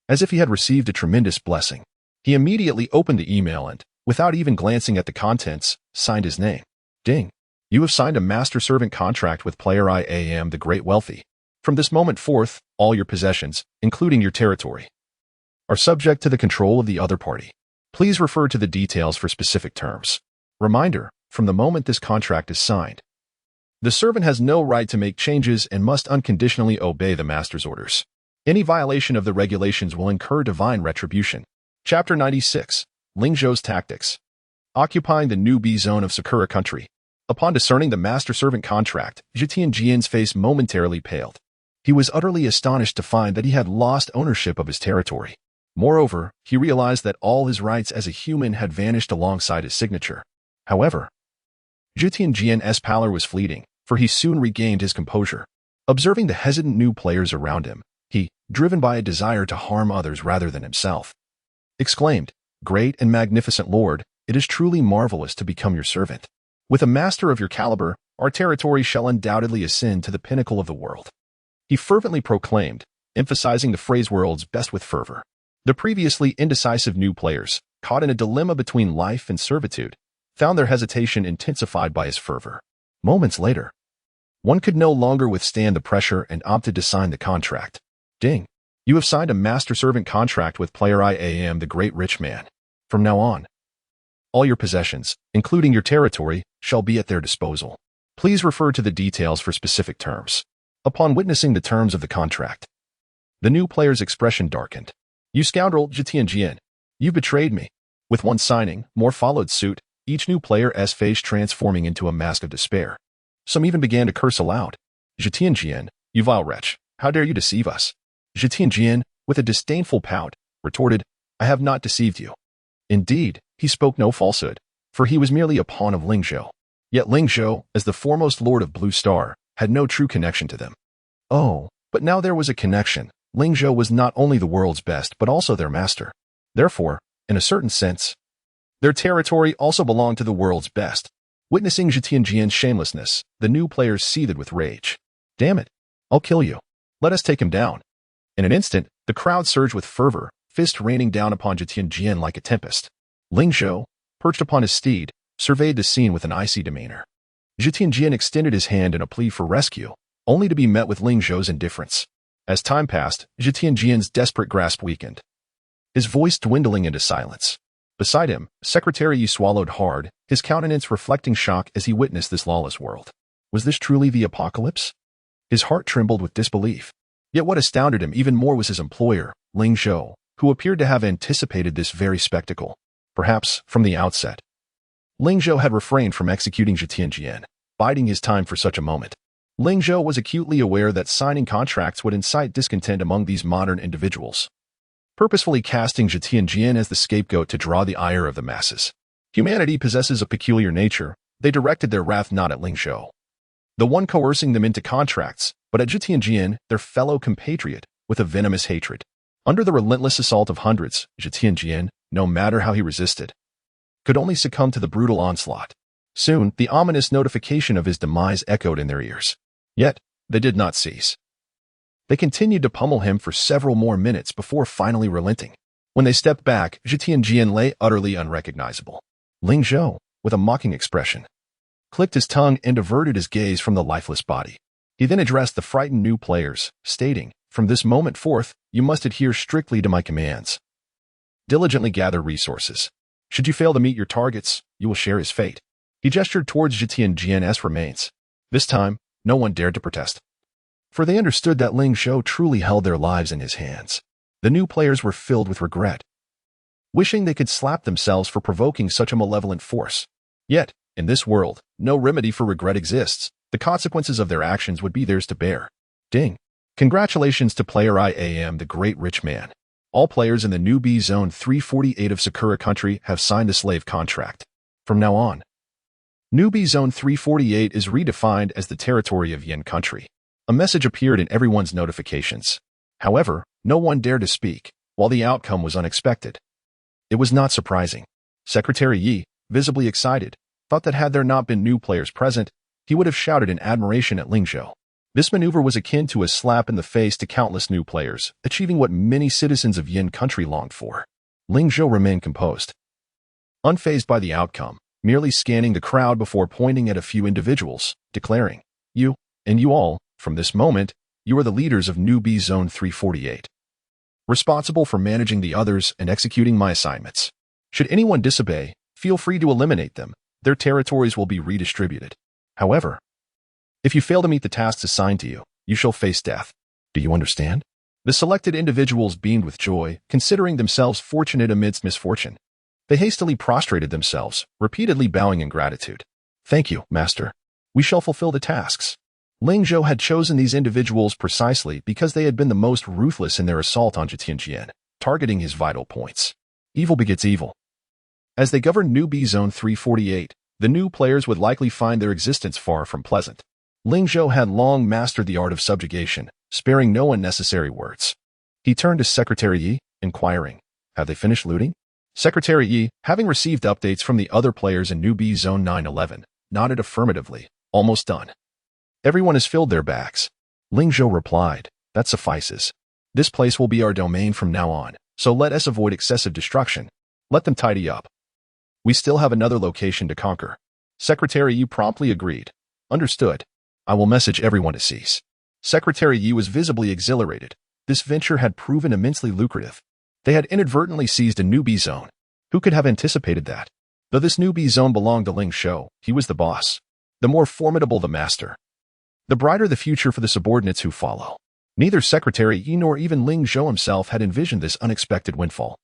As if he had received a tremendous blessing, he immediately opened the email and, without even glancing at the contents, signed his name. Ding. You have signed a master-servant contract with player IAM the Great Wealthy. From this moment forth, all your possessions, including your territory, are subject to the control of the other party. Please refer to the details for specific terms. Reminder, from the moment this contract is signed, the servant has no right to make changes and must unconditionally obey the master's orders. Any violation of the regulations will incur divine retribution. Chapter 96. Ling Zhou's Tactics. Occupying the new B zone of Sakura country. Upon discerning the master-servant contract, Jintian Jian's face momentarily paled. He was utterly astonished to find that he had lost ownership of his territory. Moreover, he realized that all his rights as a human had vanished alongside his signature. However, Jintian Jian's pallor was fleeting, for he soon regained his composure. Observing the hesitant new players around him, he, driven by a desire to harm others rather than himself, exclaimed, "Great and magnificent Lord, it is truly marvelous to become your servant. With a master of your caliber, our territory shall undoubtedly ascend to the pinnacle of the world." He fervently proclaimed, emphasizing the phrase "world's best" with fervor. The previously indecisive new players, caught in a dilemma between life and servitude, found their hesitation intensified by his fervor. Moments later, one could no longer withstand the pressure and opted to sign the contract. Ding. You have signed a master-servant contract with player IAM the Great Rich Man. From now on, all your possessions, including your territory, shall be at their disposal. Please refer to the details for specific terms. Upon witnessing the terms of the contract, the new player's expression darkened. You scoundrel, Jintian Jian. You betrayed me. With one signing, more followed suit, each new player's face transforming into a mask of despair. Some even began to curse aloud. Jintian Jian, you vile wretch, how dare you deceive us? Jintian Jian, with a disdainful pout, retorted, I have not deceived you. Indeed, he spoke no falsehood, for he was merely a pawn of Ling Zhou. Yet Ling Zhou, as the foremost lord of Blue Star, had no true connection to them. Oh, but now there was a connection. Ling Zhou was not only the world's best but also their master. Therefore, in a certain sense, their territory also belonged to the world's best. Witnessing Jintian Jian's shamelessness, the new players seethed with rage. Damn it, I'll kill you. Let us take him down. In an instant, the crowd surged with fervor, fist raining down upon Jintian Jian like a tempest. Ling Zhou, perched upon his steed, surveyed the scene with an icy demeanor. Jintian Jian extended his hand in a plea for rescue, only to be met with Ling Zhou's indifference. As time passed, Jintian Jian's desperate grasp weakened, his voice dwindling into silence. Beside him, Secretary Yi swallowed hard, his countenance reflecting shock as he witnessed this lawless world. Was this truly the apocalypse? His heart trembled with disbelief. Yet what astounded him even more was his employer, Ling Zhou, who appeared to have anticipated this very spectacle. Perhaps, from the outset, Ling Zhou had refrained from executing Jintian Jian, biding his time for such a moment. Ling Zhou was acutely aware that signing contracts would incite discontent among these modern individuals, purposefully casting Jintian Jian as the scapegoat to draw the ire of the masses. Humanity possesses a peculiar nature. They directed their wrath not at Ling Zhou, the one coercing them into contracts, but at Jintian Jian, their fellow compatriot, with a venomous hatred. Under the relentless assault of hundreds, Jintian Jian, no matter how he resisted, could only succumb to the brutal onslaught. Soon, the ominous notification of his demise echoed in their ears. Yet, they did not cease. They continued to pummel him for several more minutes before finally relenting. When they stepped back, Jintian Jian lay utterly unrecognizable. Ling Zhou, with a mocking expression, clicked his tongue and averted his gaze from the lifeless body. He then addressed the frightened new players, stating, From this moment forth, you must adhere strictly to my commands. Diligently gather resources. Should you fail to meet your targets, you will share his fate. He gestured towards Jintian Jian's remains. This time, no one dared to protest, for they understood that Ling Zhou truly held their lives in his hands. The new players were filled with regret, wishing they could slap themselves for provoking such a malevolent force. Yet, in this world, no remedy for regret exists. The consequences of their actions would be theirs to bear. Ding. Congratulations to player IAM the Great Rich Man. All players in the newbie Zone 348 of Sakura Country have signed a slave contract. From now on, newbie Zone 348 is redefined as the territory of Yin Country. A message appeared in everyone's notifications. However, no one dared to speak, while the outcome was unexpected. It was not surprising. Secretary Yi, visibly excited, thought that had there not been new players present, he would have shouted in admiration at Ling Zhou. This maneuver was akin to a slap in the face to countless new players, achieving what many citizens of Yin Country longed for. Ling Zhou remained composed, unfazed by the outcome, merely scanning the crowd before pointing at a few individuals, declaring, "You, and you all, from this moment, you are the leaders of newbie Zone 348. Responsible for managing the others and executing my assignments. Should anyone disobey, feel free to eliminate them. Their territories will be redistributed. However, if you fail to meet the tasks assigned to you, you shall face death. Do you understand?" The selected individuals beamed with joy, considering themselves fortunate amidst misfortune. They hastily prostrated themselves, repeatedly bowing in gratitude. "Thank you, Master. We shall fulfill the tasks." Ling Zhou had chosen these individuals precisely because they had been the most ruthless in their assault on Jitianjian, targeting his vital points. Evil begets evil. As they governed newbie Zone 348, the new players would likely find their existence far from pleasant. Ling Zhou had long mastered the art of subjugation, sparing no unnecessary words. He turned to Secretary Yi, inquiring, "Have they finished looting?" Secretary Yi, having received updates from the other players in newbie Zone 911, nodded affirmatively, "Almost done. Everyone has filled their bags." Ling Zhou replied, "That suffices. This place will be our domain from now on, so let us avoid excessive destruction. Let them tidy up. We still have another location to conquer." Secretary Yi promptly agreed. "Understood. I will message everyone to cease." Secretary Yi was visibly exhilarated. This venture had proven immensely lucrative. They had inadvertently seized a newbie zone. Who could have anticipated that? Though this newbie zone belonged to Ling Zhou, he was the boss. The more formidable the master, the brighter the future for the subordinates who follow. Neither Secretary Yi nor even Ling Zhou himself had envisioned this unexpected windfall.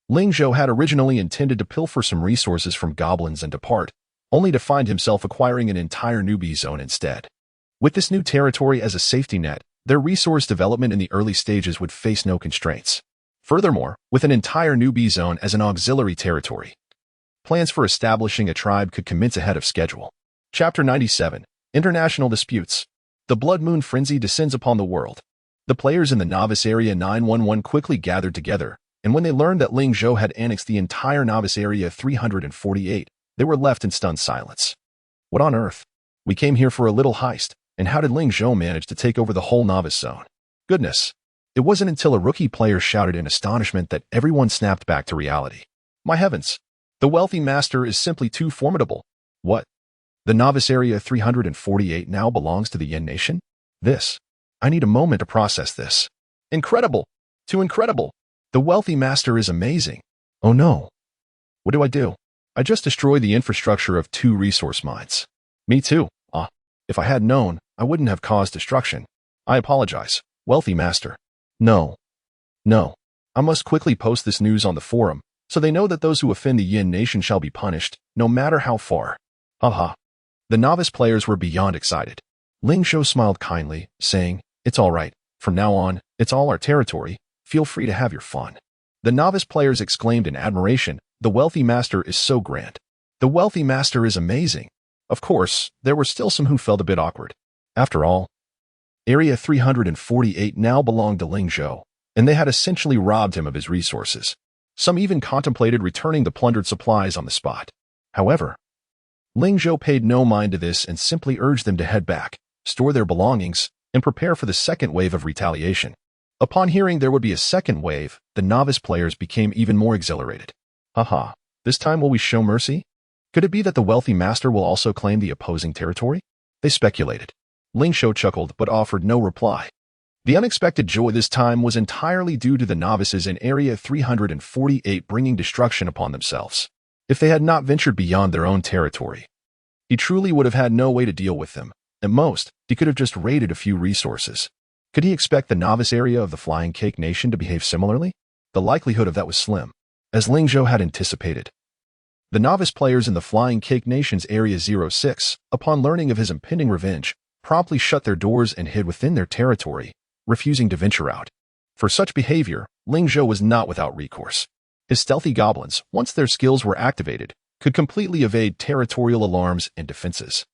Ling Zhou had originally intended to pilfer some resources from goblins and depart, only to find himself acquiring an entire newbie zone instead. With this new territory as a safety net, their resource development in the early stages would face no constraints. Furthermore, with an entire newbie zone as an auxiliary territory, plans for establishing a tribe could commence ahead of schedule. Chapter 97, International Disputes. The Blood Moon Frenzy descends upon the world. The players in the Novice Area 911 quickly gathered together, and when they learned that Ling Zhou had annexed the entire Novice Area 348, they were left in stunned silence. What on earth? We came here for a little heist, and how did Ling Zhou manage to take over the whole Novice Zone? Goodness! It wasn't until a rookie player shouted in astonishment that everyone snapped back to reality. My heavens! The wealthy master is simply too formidable. What? The Novice Area 348 now belongs to the Yin Nation? I need a moment to process this. Incredible! Too incredible! The wealthy master is amazing. Oh no! What do? I just destroyed the infrastructure of 2 resource mines. Me too. If I had known, I wouldn't have caused destruction. I apologize, wealthy master. No. I must quickly post this news on the forum, so they know that those who offend the Yin Nation shall be punished, no matter how far. Haha. The novice players were beyond excited. Ling Zhou smiled kindly, saying, "It's all right. From now on, it's all our territory. Feel free to have your fun." The novice players exclaimed in admiration, "The wealthy master is so grand. The wealthy master is amazing." Of course, there were still some who felt a bit awkward. After all, Area 348 now belonged to Ling Zhou, and they had essentially robbed him of his resources. Some even contemplated returning the plundered supplies on the spot. However, Ling Zhou paid no mind to this and simply urged them to head back, store their belongings, and prepare for the second wave of retaliation. Upon hearing there would be a second wave, the novice players became even more exhilarated. Haha, this time will we show mercy? Could it be that the wealthy master will also claim the opposing territory? They speculated. Ling Zhou chuckled but offered no reply. The unexpected joy this time was entirely due to the novices in Area 348 bringing destruction upon themselves. If they had not ventured beyond their own territory, he truly would have had no way to deal with them. At most, he could have just raided a few resources. Could he expect the novice area of the Flying Cake Nation to behave similarly? The likelihood of that was slim, as Ling Zhou had anticipated. The novice players in the Flying Cake Nation's Area 06, upon learning of his impending revenge, promptly shut their doors and hid within their territory, refusing to venture out. For such behavior, Ling Zhou was not without recourse. His stealthy goblins, once their skills were activated, could completely evade territorial alarms and defenses.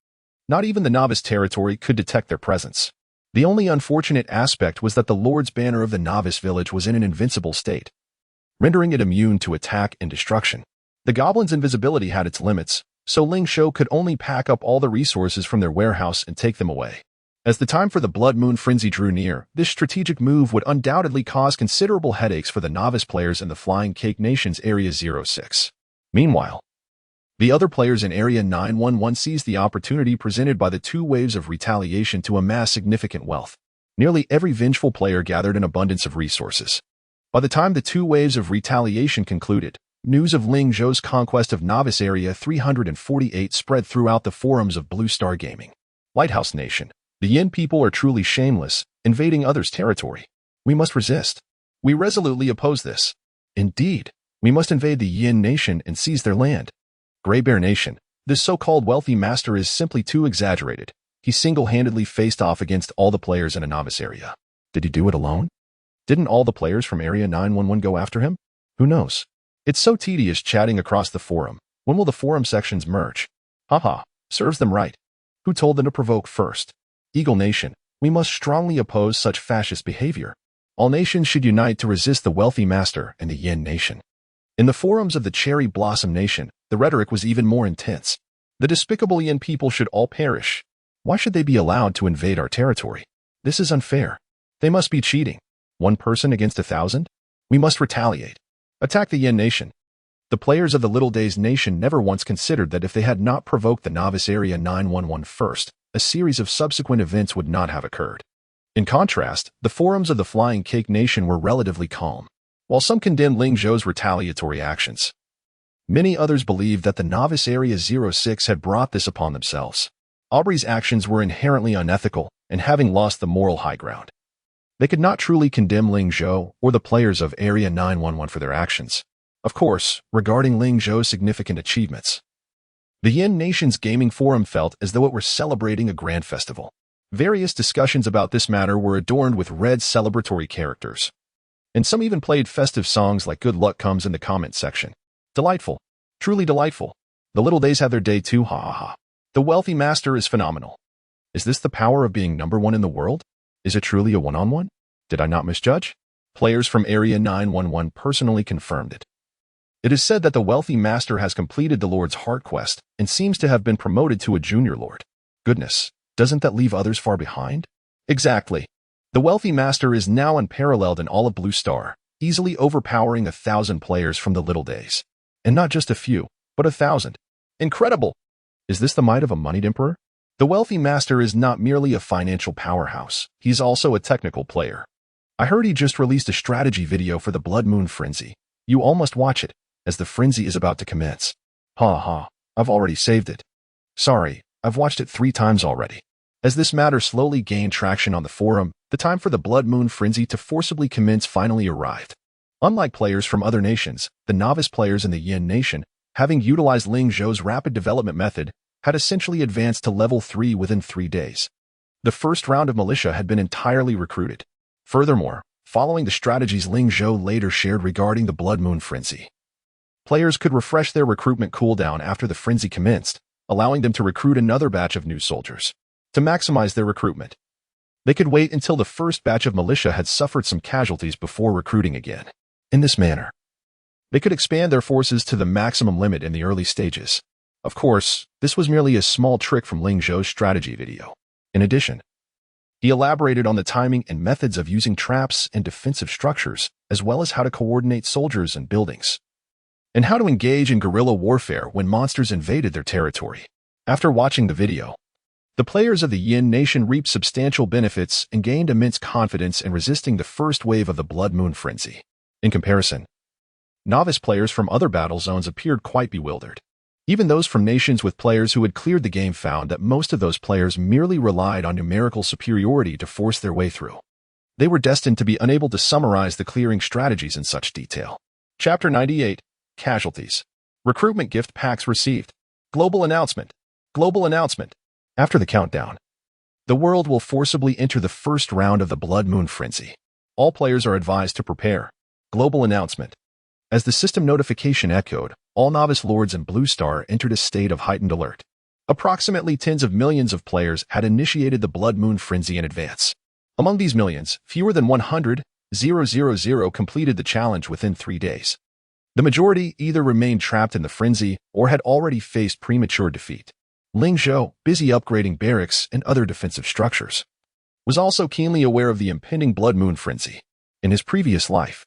Not even the novice territory could detect their presence. The only unfortunate aspect was that the Lord's banner of the novice village was in an invincible state, rendering it immune to attack and destruction. The goblins' invisibility had its limits, so Ling Zhou could only pack up all the resources from their warehouse and take them away. As the time for the Blood Moon Frenzy drew near, this strategic move would undoubtedly cause considerable headaches for the novice players in the Flying Cake Nation's Area 06. Meanwhile, the other players in Area 911 seized the opportunity presented by the two waves of retaliation to amass significant wealth. Nearly every vengeful player gathered an abundance of resources. By the time the two waves of retaliation concluded, news of Ling Zhou's conquest of Novice Area 348 spread throughout the forums of Blue Star Gaming. Lighthouse Nation. The Yin people are truly shameless, invading others' territory. We must resist. We resolutely oppose this. Indeed, we must invade the Yin Nation and seize their land. Grey Bear Nation. This so-called wealthy master is simply too exaggerated. He single-handedly faced off against all the players in a novice area. Did he do it alone? Didn't all the players from Area 911 go after him? Who knows? It's so tedious chatting across the forum. When will the forum sections merge? Haha, serves them right. Who told them to provoke first? Eagle Nation, we must strongly oppose such fascist behavior. All nations should unite to resist the wealthy master and the Yin Nation. In the forums of the Cherry Blossom Nation, the rhetoric was even more intense. The despicable Yin people should all perish. Why should they be allowed to invade our territory? This is unfair. They must be cheating. 1 person against 1,000? We must retaliate. Attack the Yin Nation. The players of the Little Days Nation never once considered that if they had not provoked the Novice Area 911 first, a series of subsequent events would not have occurred. In contrast, the forums of the Flying Cake Nation were relatively calm. While some condemned Ling Zhou's retaliatory actions, many others believed that the Novice Area 06 had brought this upon themselves. Aubrey's actions were inherently unethical and having lost the moral high ground. They could not truly condemn Ling Zhou or the players of Area 911 for their actions. Of course, regarding Ling Zhou's significant achievements, the Yin Nation's gaming forum felt as though it were celebrating a grand festival. Various discussions about this matter were adorned with red celebratory characters, and some even played festive songs like Good Luck Comes in the comment section. Delightful. Truly delightful. The Little Days have their day too, ha ha ha. The wealthy master is phenomenal. Is this the power of being #1 in the world? Is it truly a one-on-one? Did I not misjudge? Players from Area 911 personally confirmed it. It is said that the wealthy master has completed the Lord's Heart quest and seems to have been promoted to a junior lord. Goodness, doesn't that leave others far behind? Exactly. The wealthy master is now unparalleled in all of Blue Star, easily overpowering 1,000 players from the Little Days. And not just a few, but 1,000. Incredible! Is this the might of a moneyed emperor? The wealthy master is not merely a financial powerhouse, he's also a technical player. I heard he just released a strategy video for the Blood Moon Frenzy. You all must watch it, as the frenzy is about to commence. Ha ha, I've already saved it. Sorry, I've watched it 3 times already. As this matter slowly gained traction on the forum, the time for the Blood Moon Frenzy to forcibly commence finally arrived. Unlike players from other nations, the novice players in the Yin Nation, having utilized Ling Zhou's rapid development method, had essentially advanced to level 3 within 3 days. The first round of militia had been entirely recruited. Furthermore, following the strategies Ling Zhou later shared regarding the Blood Moon Frenzy, players could refresh their recruitment cooldown after the frenzy commenced, allowing them to recruit another batch of new soldiers. To maximize their recruitment, they could wait until the first batch of militia had suffered some casualties before recruiting again. In this manner, they could expand their forces to the maximum limit in the early stages. Of course, this was merely a small trick from Ling Zhou's strategy video. In addition, he elaborated on the timing and methods of using traps and defensive structures, as well as how to coordinate soldiers and buildings, and how to engage in guerrilla warfare when monsters invaded their territory. After watching the video, the players of the Yin Nation reaped substantial benefits and gained immense confidence in resisting the first wave of the Blood Moon Frenzy. In comparison, novice players from other battle zones appeared quite bewildered. Even those from nations with players who had cleared the game found that most of those players merely relied on numerical superiority to force their way through. They were destined to be unable to summarize the clearing strategies in such detail. Chapter 98. Casualties. Recruitment gift packs received. Global announcement. Global announcement. After the countdown, the world will forcibly enter the first round of the Blood Moon Frenzy. All players are advised to prepare. Global announcement. As the system notification echoed, all novice lords in Blue Star entered a state of heightened alert. Approximately tens of millions of players had initiated the Blood Moon Frenzy in advance. Among these millions, fewer than 100,000 completed the challenge within 3 days. The majority either remained trapped in the frenzy or had already faced premature defeat. Ling Zhou, busy upgrading barracks and other defensive structures, was also keenly aware of the impending Blood Moon Frenzy. In his previous life,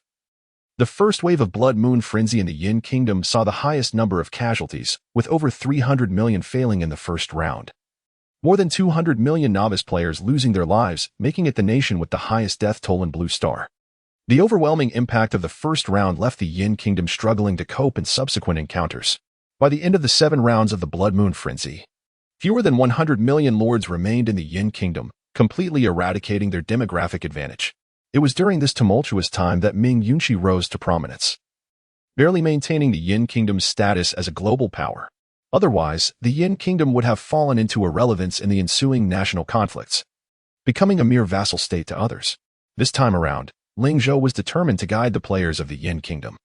the first wave of Blood Moon Frenzy in the Yin Kingdom saw the highest number of casualties, with over 300 million failing in the first round. More than 200 million novice players losing their lives, making it the nation with the highest death toll in Blue Star. The overwhelming impact of the first round left the Yin Kingdom struggling to cope in subsequent encounters. By the end of the 7 rounds of the Blood Moon Frenzy, fewer than 100 million lords remained in the Yin Kingdom, completely eradicating their demographic advantage. It was during this tumultuous time that Ming Yunqi rose to prominence, barely maintaining the Yin Kingdom's status as a global power. Otherwise, the Yin Kingdom would have fallen into irrelevance in the ensuing national conflicts, becoming a mere vassal state to others. This time around, Ling Zhou was determined to guide the players of the Yin Kingdom.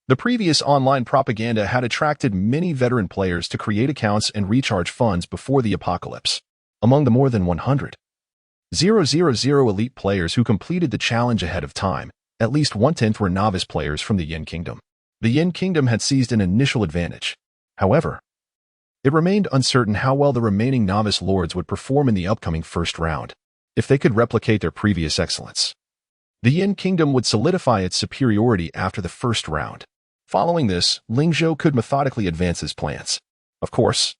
The previous online propaganda had attracted many veteran players to create accounts and recharge funds before the apocalypse. Among the more than 100,000 elite players who completed the challenge ahead of time, at least 1/10 were novice players from the Yin Kingdom. The Yin Kingdom had seized an initial advantage. However, it remained uncertain how well the remaining novice lords would perform in the upcoming first round. If they could replicate their previous excellence, the Yin Kingdom would solidify its superiority after the first round. Following this, Ling Zhou could methodically advance his plans. Of course,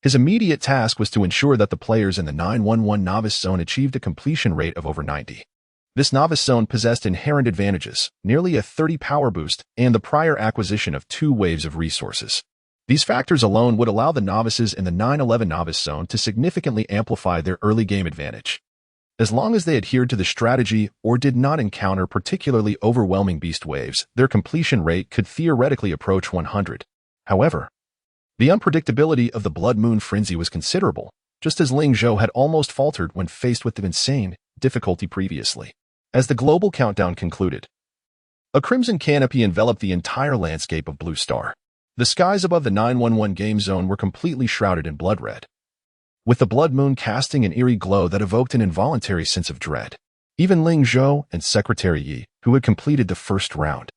his immediate task was to ensure that the players in the 911 novice zone achieved a completion rate of over 90. This novice zone possessed inherent advantages, nearly a 30 power boost, and the prior acquisition of 2 waves of resources. These factors alone would allow the novices in the 911 novice zone to significantly amplify their early game advantage. As long as they adhered to the strategy or did not encounter particularly overwhelming beast waves, their completion rate could theoretically approach 100. However, the unpredictability of the Blood Moon Frenzy was considerable, just as Ling Zhou had almost faltered when faced with the insane difficulty previously. As the global countdown concluded, a crimson canopy enveloped the entire landscape of Blue Star. The skies above the 911 game zone were completely shrouded in blood red, with the blood moon casting an eerie glow that evoked an involuntary sense of dread. Even Ling Zhou and Secretary Yi, who had completed the first round,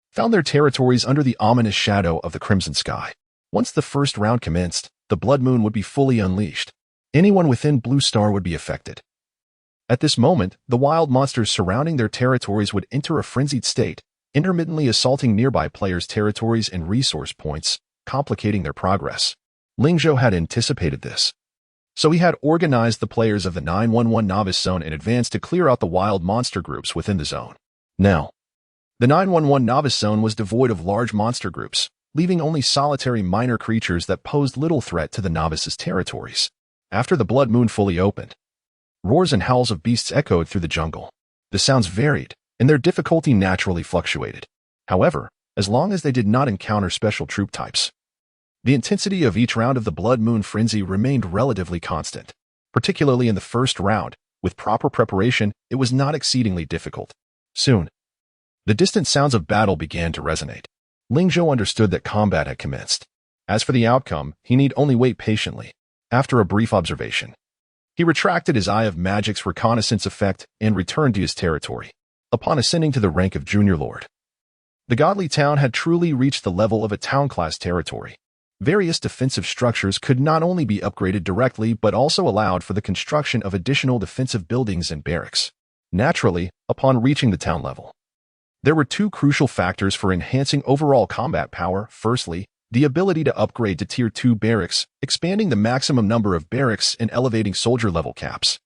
found their territories under the ominous shadow of the crimson sky. Once the first round commenced, the blood moon would be fully unleashed. Anyone within Blue Star would be affected. At this moment, the wild monsters surrounding their territories would enter a frenzied state, intermittently assaulting nearby players' territories and resource points, complicating their progress. Ling Zhou had anticipated this, so he had organized the players of the 911 novice zone in advance to clear out the wild monster groups within the zone. Now, the 911 novice zone was devoid of large monster groups, leaving only solitary minor creatures that posed little threat to the novices' territories. After the blood moon fully opened, roars and howls of beasts echoed through the jungle. The sounds varied, and their difficulty naturally fluctuated. However, as long as they did not encounter special troop types, the intensity of each round of the Blood Moon Frenzy remained relatively constant. Particularly in the first round, with proper preparation, it was not exceedingly difficult. Soon, the distant sounds of battle began to resonate. Ling Zhou understood that combat had commenced. As for the outcome, he need only wait patiently. After a brief observation, he retracted his Eye of Magic's reconnaissance effect and returned to his territory. Upon ascending to the rank of Junior Lord, the godly town had truly reached the level of a town-class territory. Various defensive structures could not only be upgraded directly but also allowed for the construction of additional defensive buildings and barracks. Naturally, upon reaching the town level, there were 2 crucial factors for enhancing overall combat power. Firstly, the ability to upgrade to Tier 2 barracks, expanding the maximum number of barracks and elevating soldier level caps.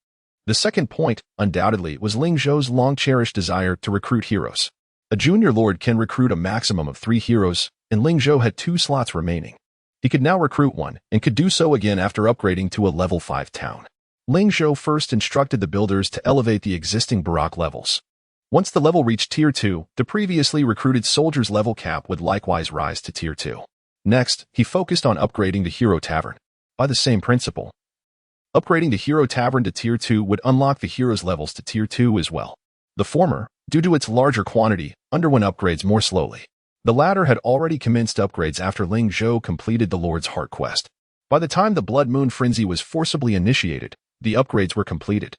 The second point, undoubtedly, was Ling Zhou's long-cherished desire to recruit heroes. A Junior Lord can recruit a maximum of 3 heroes, and Ling Zhou had 2 slots remaining. He could now recruit one, and could do so again after upgrading to a level 5 town. Ling Zhou first instructed the builders to elevate the existing barrack levels. Once the level reached Tier 2, the previously recruited soldiers' level cap would likewise rise to Tier 2. Next, he focused on upgrading the Hero Tavern. By the same principle, upgrading the Hero Tavern to Tier 2 would unlock the heroes' levels to Tier 2 as well. The former, due to its larger quantity, underwent upgrades more slowly. The latter had already commenced upgrades after Ling Zhou completed the Lord's Heart quest. By the time the Blood Moon Frenzy was forcibly initiated, the upgrades were completed.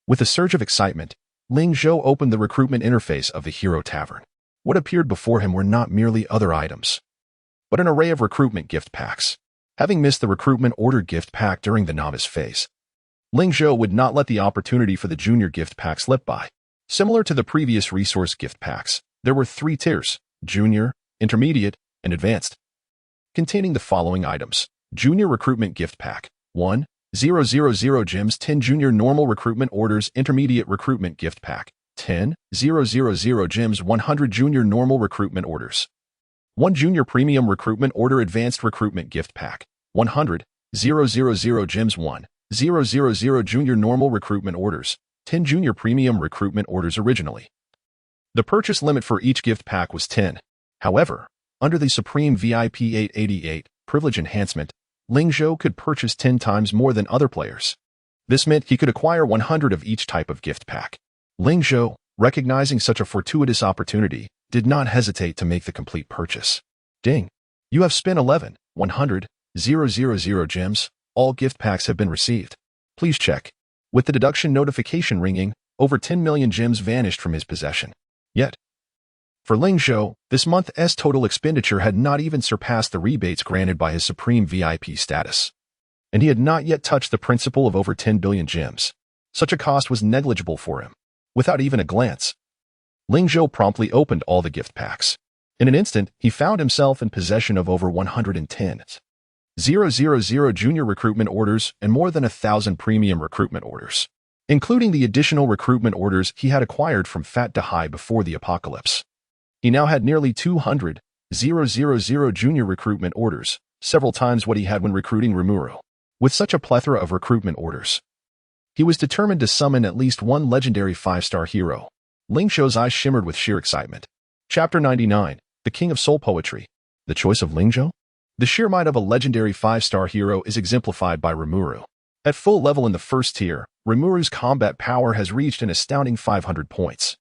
With a surge of excitement, Ling Zhou opened the recruitment interface of the Hero Tavern. What appeared before him were not merely other items, but an array of recruitment gift packs. Having missed the recruitment order gift pack during the novice phase, Ling Zhou would not let the opportunity for the junior gift pack slip by. Similar to the previous resource gift packs, there were 3 tiers: junior, intermediate, and advanced, containing the following items. Junior recruitment gift pack 1,000 gems, 10 junior normal recruitment orders, intermediate recruitment gift pack 10,000 gems, 100 junior normal recruitment orders, 1 junior premium recruitment order, advanced recruitment gift pack 100,000 gems, 1,000 junior normal recruitment orders, 10 junior premium recruitment orders. Originally, the purchase limit for each gift pack was 10. However, under the Supreme VIP 888 privilege enhancement, Ling Zhou could purchase 10 times more than other players. This meant he could acquire 100 of each type of gift pack. Ling Zhou, recognizing such a fortuitous opportunity, did not hesitate to make the complete purchase. Ding! You have spent 11,100 gems. All gift packs have been received. Please check. With the deduction notification ringing, over 10 million gems vanished from his possession. Yet, for Ling Zhou, this month's total expenditure had not even surpassed the rebates granted by his Supreme VIP status. And he had not yet touched the principal of over 10 billion gems. Such a cost was negligible for him. Without even a glance, Ling Zhou promptly opened all the gift packs. In an instant, he found himself in possession of over 110,000 junior recruitment orders and more than 1,000 premium recruitment orders, including the additional recruitment orders he had acquired from Fat to High before the apocalypse. He now had nearly 200,000 junior recruitment orders, several times what he had when recruiting Rimuru. With such a plethora of recruitment orders, he was determined to summon at least one legendary 5-star hero. Ling Zhou's eyes shimmered with sheer excitement. Chapter 99, The King of Soul Poetry. The choice of Ling Zhou? The sheer might of a legendary 5-star hero is exemplified by Rimuru. At full level in the first tier, Rimuru's combat power has reached an astounding 500 points,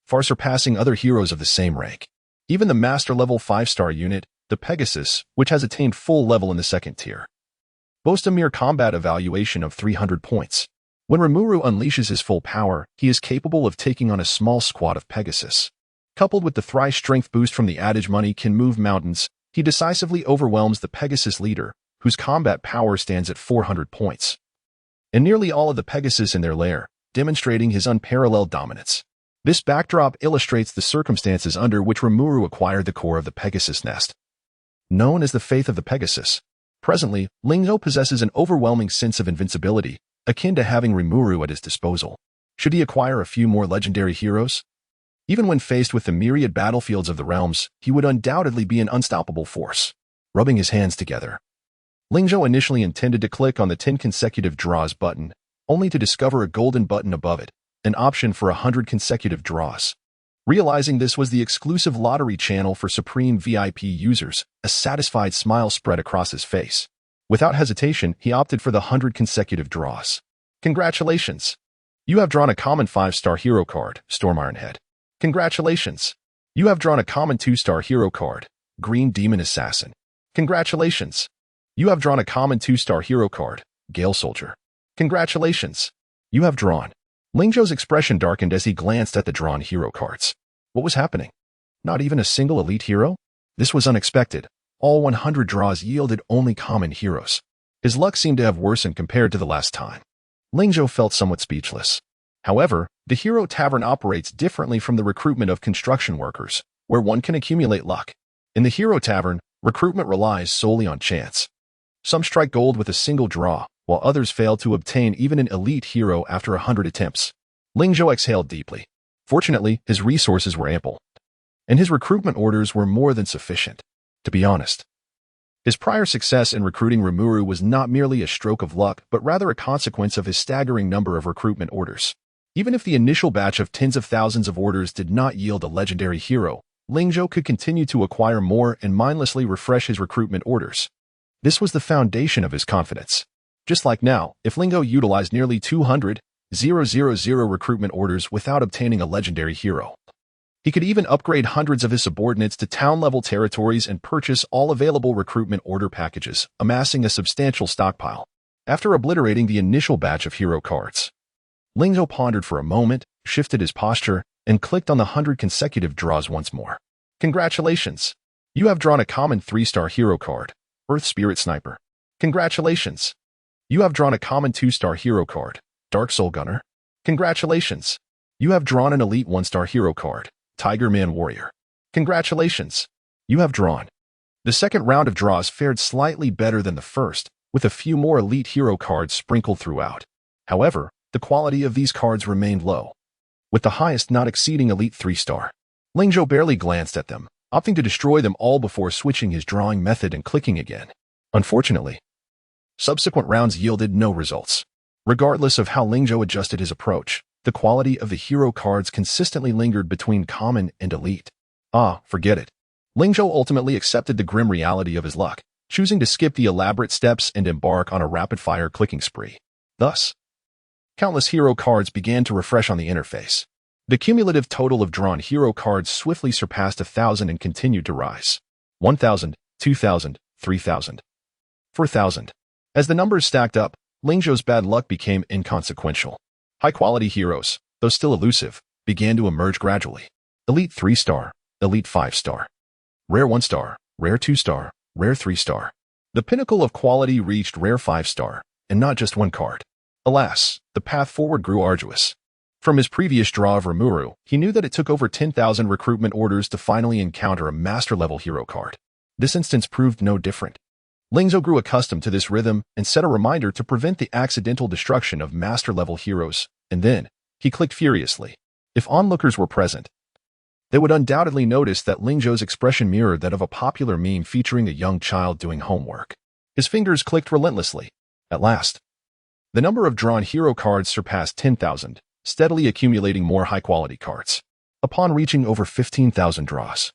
far surpassing other heroes of the same rank. Even the master-level 5-star unit, the Pegasus, which has attained full level in the second tier, boasts a mere combat evaluation of 300 points. When Rimuru unleashes his full power, he is capable of taking on a small squad of Pegasus. Coupled with the thrice strength boost from the adage money can move mountains, he decisively overwhelms the Pegasus leader, whose combat power stands at 400 points. And nearly all of the Pegasus in their lair, demonstrating his unparalleled dominance. This backdrop illustrates the circumstances under which Rimuru acquired the core of the Pegasus nest, known as the Faith of the Pegasus. Presently, Ling Zhou possesses an overwhelming sense of invincibility, akin to having Rimuru at his disposal. Should he acquire a few more legendary heroes? Even when faced with the myriad battlefields of the realms, he would undoubtedly be an unstoppable force. Rubbing his hands together, Ling Zhou initially intended to click on the 10 consecutive draws button, only to discover a golden button above it, an option for 100 consecutive draws. Realizing this was the exclusive lottery channel for Supreme VIP users, a satisfied smile spread across his face. Without hesitation, he opted for the 100 consecutive draws. Congratulations! You have drawn a common 5-star hero card, Storm Ironhead. Congratulations! You have drawn a common 2-star hero card, Green Demon Assassin. Congratulations! You have drawn a common 2-star hero card, Gale Soldier. Congratulations! You have drawn. Ling Zhou's expression darkened as he glanced at the drawn hero cards. What was happening? Not even a single elite hero? This was unexpected. All 100 draws yielded only common heroes. His luck seemed to have worsened compared to the last time. Ling Zhou felt somewhat speechless. However, the Hero Tavern operates differently from the recruitment of construction workers, where one can accumulate luck. In the Hero Tavern, recruitment relies solely on chance. Some strike gold with a single draw, while others fail to obtain even an elite hero after 100 attempts. Ling Zhou exhaled deeply. Fortunately, his resources were ample, and his recruitment orders were more than sufficient. To be honest, his prior success in recruiting Rimuru was not merely a stroke of luck, but rather a consequence of his staggering number of recruitment orders. Even if the initial batch of tens of thousands of orders did not yield a legendary hero, Ling Zhou could continue to acquire more and mindlessly refresh his recruitment orders. This was the foundation of his confidence. Just like now, if Ling Zhou utilized nearly 200,000 000 recruitment orders without obtaining a legendary hero. He could even upgrade hundreds of his subordinates to town-level territories and purchase all available recruitment order packages, amassing a substantial stockpile. After obliterating the initial batch of hero cards, Ling Zhou pondered for a moment, shifted his posture, and clicked on the 100 consecutive draws once more. Congratulations! You have drawn a common 3-star hero card, Earth Spirit Sniper. Congratulations! You have drawn a common 2-star hero card, Dark Soul Gunner. Congratulations! You have drawn an elite 1-star hero card, Tiger Man Warrior. Congratulations! You have drawn. The second round of draws fared slightly better than the first, with a few more elite hero cards sprinkled throughout. However, the quality of these cards remained low, with the highest not exceeding elite 3-star. Ling Zhou barely glanced at them, opting to destroy them all before switching his drawing method and clicking again. Unfortunately, subsequent rounds yielded no results. Regardless of how Ling Zhou adjusted his approach, the quality of the hero cards consistently lingered between common and elite. Forget it. Ling Zhou ultimately accepted the grim reality of his luck, choosing to skip the elaborate steps and embark on a rapid-fire clicking spree. Thus, countless hero cards began to refresh on the interface. The cumulative total of drawn hero cards swiftly surpassed 1,000 and continued to rise. 1,000, 2,000, 3,000, 4,000. As the numbers stacked up, Ling Zhou's bad luck became inconsequential. High-quality heroes, though still elusive, began to emerge gradually. Elite 3-star, Elite 5-star, Rare 1-star, Rare 2-star, Rare 3-star. The pinnacle of quality reached Rare 5-star, and not just one card. Alas, the path forward grew arduous. From his previous draw of Rimuru, he knew that it took over 10,000 recruitment orders to finally encounter a master-level hero card. This instance proved no different. Ling Zhou grew accustomed to this rhythm and set a reminder to prevent the accidental destruction of master-level heroes, and then, he clicked furiously. If onlookers were present, they would undoubtedly notice that Ling Zhou's expression mirrored that of a popular meme featuring a young child doing homework. His fingers clicked relentlessly. At last, the number of drawn hero cards surpassed 10,000, steadily accumulating more high-quality cards. Upon reaching over 15,000 draws,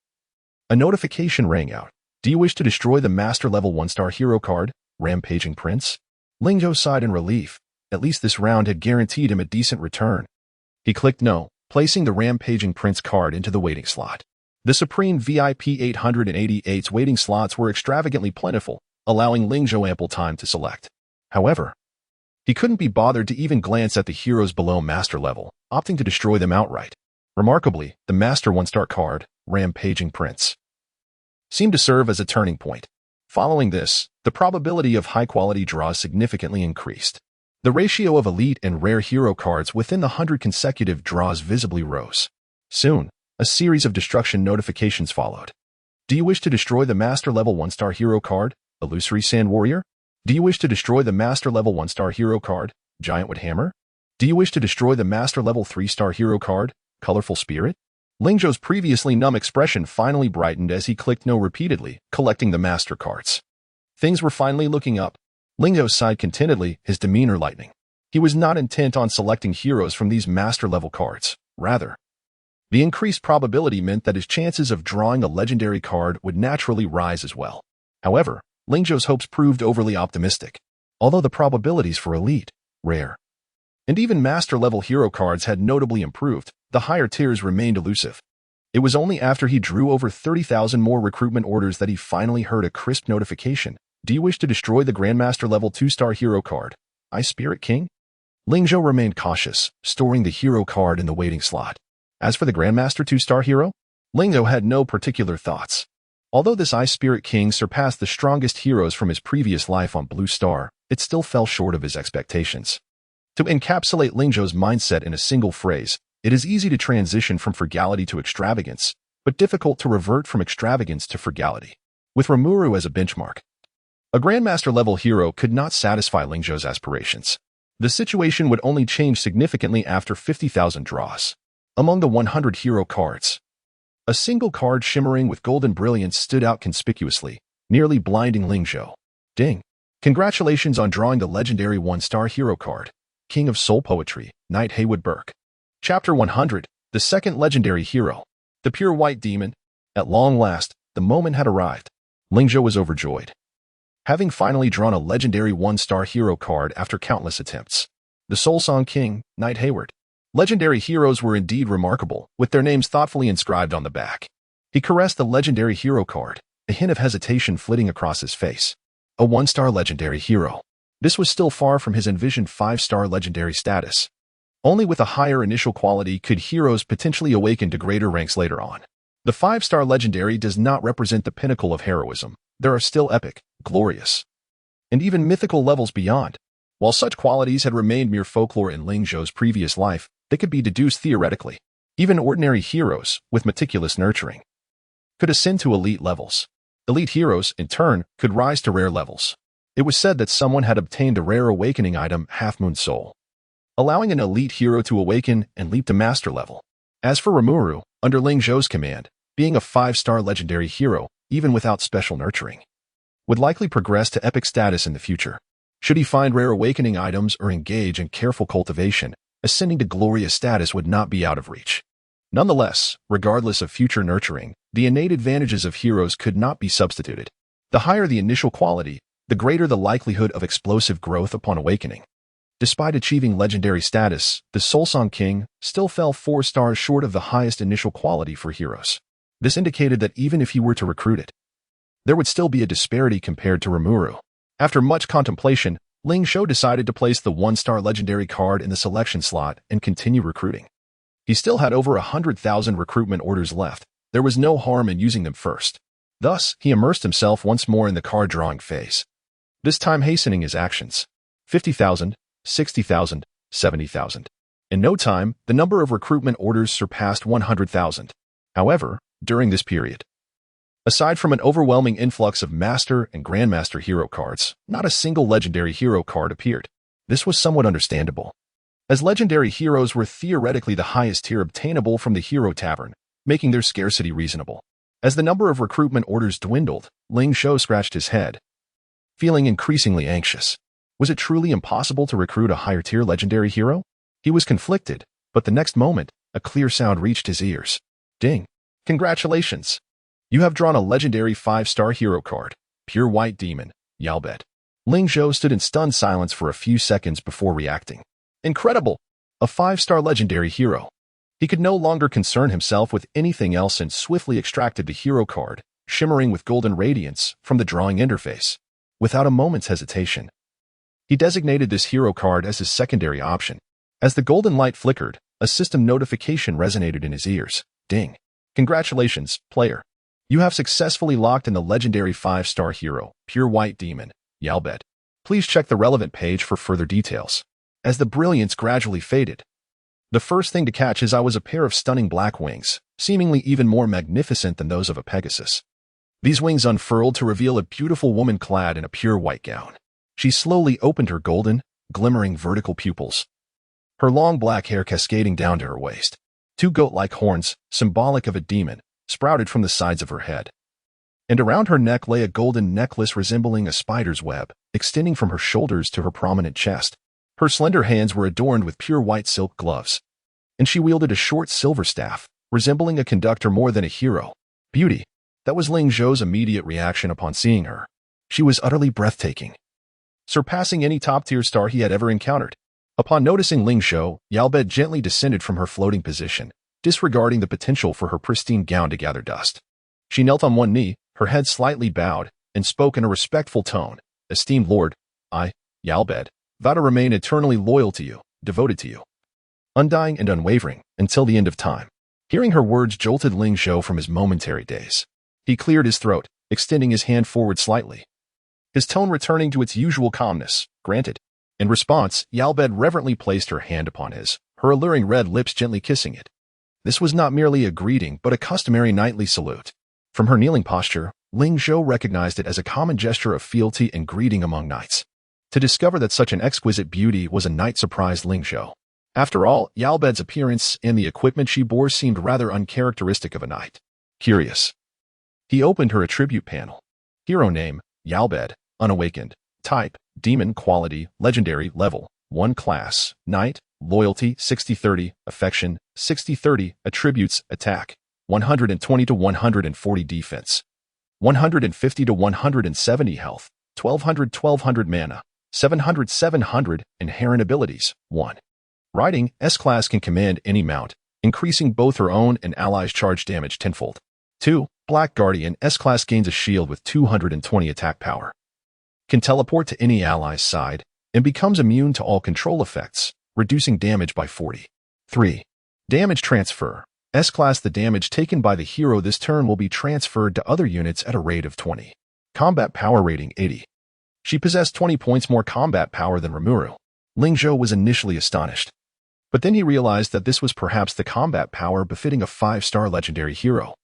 a notification rang out. Do you wish to destroy the master-level 1-star hero card, Rampaging Prince? Ling Zhou sighed in relief. At least this round had guaranteed him a decent return. He clicked no, placing the Rampaging Prince card into the waiting slot. The Supreme VIP 888's waiting slots were extravagantly plentiful, allowing Ling Zhou ample time to select. However, he couldn't be bothered to even glance at the heroes below master level, opting to destroy them outright. Remarkably, the master 1-star card, Rampaging Prince, seemed to serve as a turning point. Following this, the probability of high-quality draws significantly increased. The ratio of elite and rare hero cards within the 100 consecutive draws visibly rose. Soon, a series of destruction notifications followed. Do you wish to destroy the master-level 1-star hero card, Illusory Sand Warrior? Do you wish to destroy the master-level 1-star hero card, Giant Wood Hammer? Do you wish to destroy the master-level 3-star hero card, Colorful Spirit? Ling Zhou's previously numb expression finally brightened as he clicked no repeatedly, collecting the master cards. Things were finally looking up. Ling Zhou sighed contentedly, his demeanor lightening. He was not intent on selecting heroes from these master-level cards. Rather, the increased probability meant that his chances of drawing a legendary card would naturally rise as well. However, Ling Zhou's hopes proved overly optimistic. Although the probabilities for elite, rare, and even master-level hero cards had notably improved, the higher tiers remained elusive. It was only after he drew over 30,000 more recruitment orders that he finally heard a crisp notification. Do you wish to destroy the Grandmaster level 2-star hero card, Ice Spirit King? Ling Zhou remained cautious, storing the hero card in the waiting slot. As for the Grandmaster 2-star hero, Ling Zhou had no particular thoughts. Although this Ice Spirit King surpassed the strongest heroes from his previous life on Blue Star, it still fell short of his expectations. To encapsulate Ling Zhou's mindset in a single phrase, it is easy to transition from frugality to extravagance, but difficult to revert from extravagance to frugality. With Rimuru as a benchmark, a Grandmaster-level hero could not satisfy Ling Zhou's aspirations. The situation would only change significantly after 50,000 draws. Among the 100 hero cards, a single card shimmering with golden brilliance stood out conspicuously, nearly blinding Ling Zhou. Ding! Congratulations on drawing the legendary 1-star hero card, King of Soul Poetry, Knight Haywood Burke. Chapter 100, the second legendary hero, the Pure White Demon. At long last, the moment had arrived. Ling Zhou was overjoyed, having finally drawn a legendary 1-star hero card after countless attempts. The Soul Song King, Knight Hayward. Legendary heroes were indeed remarkable, with their names thoughtfully inscribed on the back. He caressed the legendary hero card, a hint of hesitation flitting across his face. A 1-star legendary hero. This was still far from his envisioned 5-star legendary status. Only with a higher initial quality could heroes potentially awaken to greater ranks later on. The 5-star legendary does not represent the pinnacle of heroism. There are still epic, glorious, and even mythical levels beyond. While such qualities had remained mere folklore in Ling Zhou's previous life, they could be deduced theoretically. Even ordinary heroes, with meticulous nurturing, could ascend to elite levels. Elite heroes, in turn, could rise to rare levels. It was said that someone had obtained a rare awakening item, Half Moon Soul, allowing an elite hero to awaken and leap to master level. As for Rimuru, under Ling Zhou's command, being a 5-star legendary hero, even without special nurturing, would likely progress to epic status in the future. Should he find rare awakening items or engage in careful cultivation, ascending to glorious status would not be out of reach. Nonetheless, regardless of future nurturing, the innate advantages of heroes could not be substituted. The higher the initial quality, the greater the likelihood of explosive growth upon awakening. Despite achieving legendary status, the Soul Song King still fell 4 stars short of the highest initial quality for heroes. This indicated that even if he were to recruit it, there would still be a disparity compared to Rimuru. After much contemplation, Ling Zhou decided to place the 1-star legendary card in the selection slot and continue recruiting. He still had over 100,000 recruitment orders left. There was no harm in using them first. Thus, he immersed himself once more in the card drawing phase, this time hastening his actions. 50,000, 60,000, 70,000. In no time, the number of recruitment orders surpassed 100,000. However, during this period, aside from an overwhelming influx of Master and Grandmaster hero cards, not a single legendary hero card appeared. This was somewhat understandable, as legendary heroes were theoretically the highest tier obtainable from the Hero Tavern, making their scarcity reasonable. As the number of recruitment orders dwindled, Ling Zhou scratched his head, feeling increasingly anxious. Was it truly impossible to recruit a higher-tier legendary hero? He was conflicted, but the next moment, a clear sound reached his ears. Ding! Congratulations! You have drawn a legendary 5-star hero card, Pure White Demon, Yalbed. Ling Zhou stood in stunned silence for a few seconds before reacting. Incredible! A 5-star legendary hero. He could no longer concern himself with anything else and swiftly extracted the hero card, shimmering with golden radiance, from the drawing interface. Without a moment's hesitation, he designated this hero card as his secondary option. As the golden light flickered, a system notification resonated in his ears. Ding! Congratulations, player. You have successfully locked in the legendary 5-star hero, Pure White Demon, Yalbed. Please check the relevant page for further details. As the brilliance gradually faded, the first thing to catch his eye was a pair of stunning black wings, seemingly even more magnificent than those of a Pegasus. These wings unfurled to reveal a beautiful woman clad in a pure white gown. She slowly opened her golden, glimmering vertical pupils, her long black hair cascading down to her waist. 2 goat-like horns, symbolic of a demon, sprouted from the sides of her head. And around her neck lay a golden necklace resembling a spider's web, extending from her shoulders to her prominent chest. Her slender hands were adorned with pure white silk gloves, and she wielded a short silver staff, resembling a conductor more than a hero. Beauty. That was Ling Zhou's immediate reaction upon seeing her. She was utterly breathtaking, surpassing any top-tier star he had ever encountered. Upon noticing Ling Zhou, Yalbed gently descended from her floating position, disregarding the potential for her pristine gown to gather dust. She knelt on one knee, her head slightly bowed, and spoke in a respectful tone. Esteemed Lord, I, Yalbed, vow to remain eternally loyal to you, devoted to you, undying and unwavering, until the end of time. Hearing her words jolted Ling Zhou from his momentary daze. He cleared his throat, extending his hand forward slightly, his tone returning to its usual calmness. Granted. In response, Yalbed reverently placed her hand upon his, her alluring red lips gently kissing it. This was not merely a greeting but a customary knightly salute. From her kneeling posture, Ling Zhou recognized it as a common gesture of fealty and greeting among knights. To discover that such an exquisite beauty was a knight surprised Ling Zhou. After all, Yalbed's appearance and the equipment she bore seemed rather uncharacteristic of a knight. Curious. He opened her attribute panel. Hero name, Yalbed, unawakened. Type, demon. Quality, legendary. Level, 1. Class, knight. Loyalty, 60-30. Affection, 60-30. Attributes, attack, 120 to 140 defense, 150 to 170 health, 1200 mana, 700 inherent abilities. 1. Riding, S-Class can command any mount, increasing both her own and allies' charge damage tenfold. 2. Black Guardian, S-Class gains a shield with 220 attack power. Can teleport to any ally's side, and becomes immune to all control effects, reducing damage by 40. 3. Damage transfer. S-Class, the damage taken by the hero this turn will be transferred to other units at a rate of 20. Combat power rating 80. She possessed 20 points more combat power than Rimuru. Ling Zhou was initially astonished, but then he realized that this was perhaps the combat power befitting a 5-star legendary hero.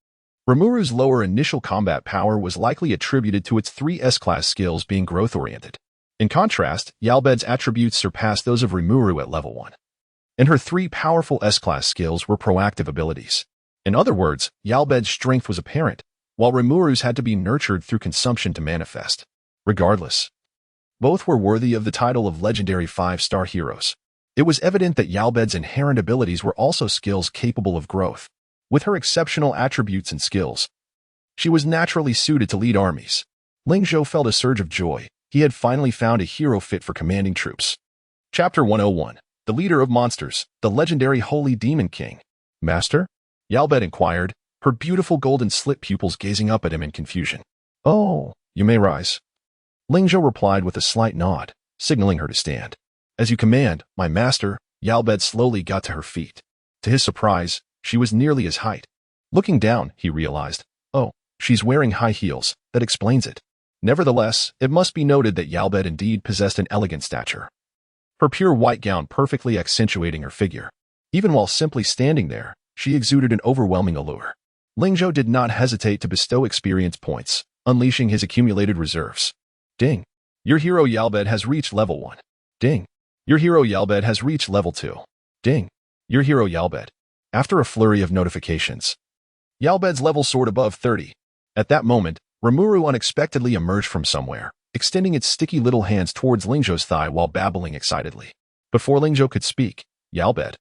Rimuru's lower initial combat power was likely attributed to its 3 S-Class skills being growth-oriented. In contrast, Yalbed's attributes surpassed those of Rimuru at level 1. And her 3 powerful S-Class skills were proactive abilities. In other words, Yalbed's strength was apparent, while Rimuru's had to be nurtured through consumption to manifest. Regardless, both were worthy of the title of legendary 5-star heroes. It was evident that Yalbed's inherent abilities were also skills capable of growth. With her exceptional attributes and skills, she was naturally suited to lead armies. Ling Zhou felt a surge of joy. He had finally found a hero fit for commanding troops. Chapter 101. The Leader of Monsters, the legendary Holy Demon King. Master? Yalbed inquired, her beautiful golden slit pupils gazing up at him in confusion. Oh, you may rise. Ling Zhou replied with a slight nod, signaling her to stand. As you command, my master. Yalbed slowly got to her feet. To his surprise, she was nearly his height. Looking down, he realized, oh, she's wearing high heels. That explains it. Nevertheless, it must be noted that Yalbed indeed possessed an elegant stature, her pure white gown perfectly accentuating her figure. Even while simply standing there, she exuded an overwhelming allure. Ling Zhou did not hesitate to bestow experience points, unleashing his accumulated reserves. Ding. Your hero Yalbed has reached level 1. Ding. Your hero Yalbed has reached level 2. Ding. Your hero Yalbed. After a flurry of notifications, Yalbed's level soared above 30. At that moment, Rimuru unexpectedly emerged from somewhere, extending its sticky little hands towards Ling Zhou's thigh while babbling excitedly. Before Ling Zhou could speak, Yalbed,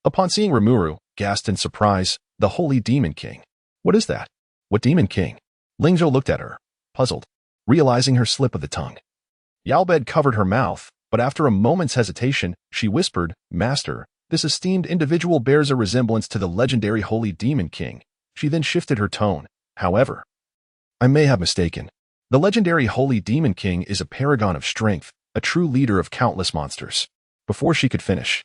upon seeing Rimuru, gasped in surprise, the Holy Demon King. What is that? What Demon King? Ling Zhou looked at her, puzzled, realizing her slip of the tongue. Yalbed covered her mouth, but after a moment's hesitation, she whispered, Master, this esteemed individual bears a resemblance to the legendary Holy Demon King. She then shifted her tone. However, I may have mistaken. The legendary Holy Demon King is a paragon of strength, a true leader of countless monsters. Before she could finish,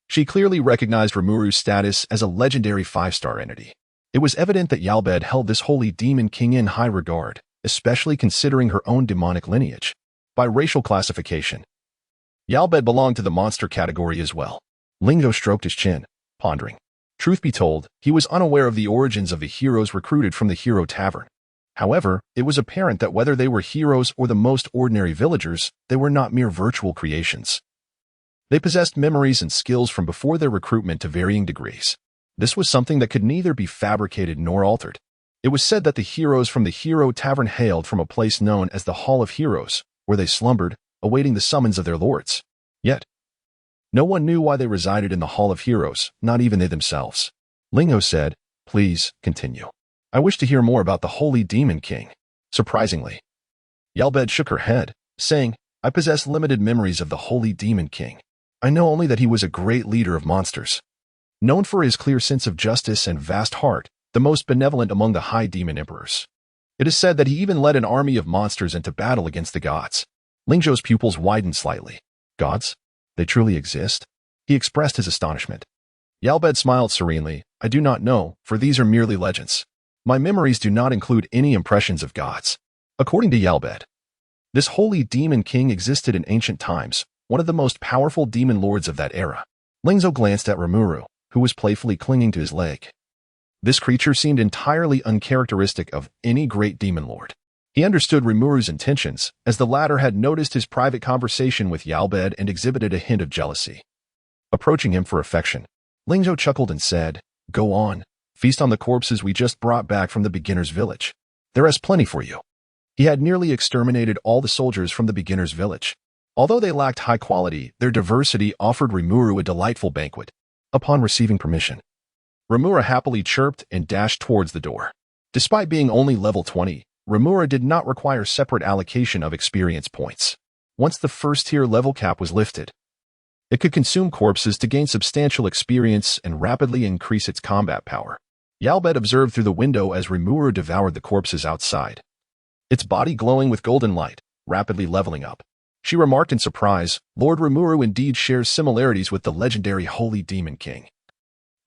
she clearly recognized Rimuru's status as a legendary 5-star entity. It was evident that Yalbed held this Holy Demon King in high regard, especially considering her own demonic lineage. By racial classification, Yalbed belonged to the monster category as well. Ling Zhou stroked his chin, pondering. Truth be told, he was unaware of the origins of the heroes recruited from the Hero Tavern. However, it was apparent that whether they were heroes or the most ordinary villagers, they were not mere virtual creations. They possessed memories and skills from before their recruitment to varying degrees. This was something that could neither be fabricated nor altered. It was said that the heroes from the Hero Tavern hailed from a place known as the Hall of Heroes, where they slumbered, awaiting the summons of their lords. Yet, no one knew why they resided in the Hall of Heroes, not even they themselves. Ling Zhou said, Please, continue. I wish to hear more about the Holy Demon King. Surprisingly, Yalbed shook her head, saying, I possess limited memories of the Holy Demon King. I know only that he was a great leader of monsters. Known for his clear sense of justice and vast heart, the most benevolent among the high demon emperors. It is said that he even led an army of monsters into battle against the gods. Ling Zhou's pupils widened slightly. Gods? They truly exist? He expressed his astonishment. Yalbed smiled serenely. I do not know, for these are merely legends. My memories do not include any impressions of gods. According to Yalbed, this Holy Demon King existed in ancient times, one of the most powerful demon lords of that era. Ling Zhou glanced at Rimuru, who was playfully clinging to his leg. This creature seemed entirely uncharacteristic of any great demon lord. He understood Rimuru's intentions, as the latter had noticed his private conversation with Yalbed and exhibited a hint of jealousy. Approaching him for affection, Ling Zhou chuckled and said, Go on, feast on the corpses we just brought back from the beginner's village. There is plenty for you. He had nearly exterminated all the soldiers from the beginner's village. Although they lacked high quality, their diversity offered Rimuru a delightful banquet. Upon receiving permission, Rimuru happily chirped and dashed towards the door. Despite being only level 20, Rimuru did not require separate allocation of experience points. once the first-tier level cap was lifted. It could consume corpses to gain substantial experience and rapidly increase its combat power. Yalbed observed through the window as Rimuru devoured the corpses outside, its body glowing with golden light, rapidly leveling up. She remarked in surprise, Lord Rimuru indeed shares similarities with the legendary Holy Demon King,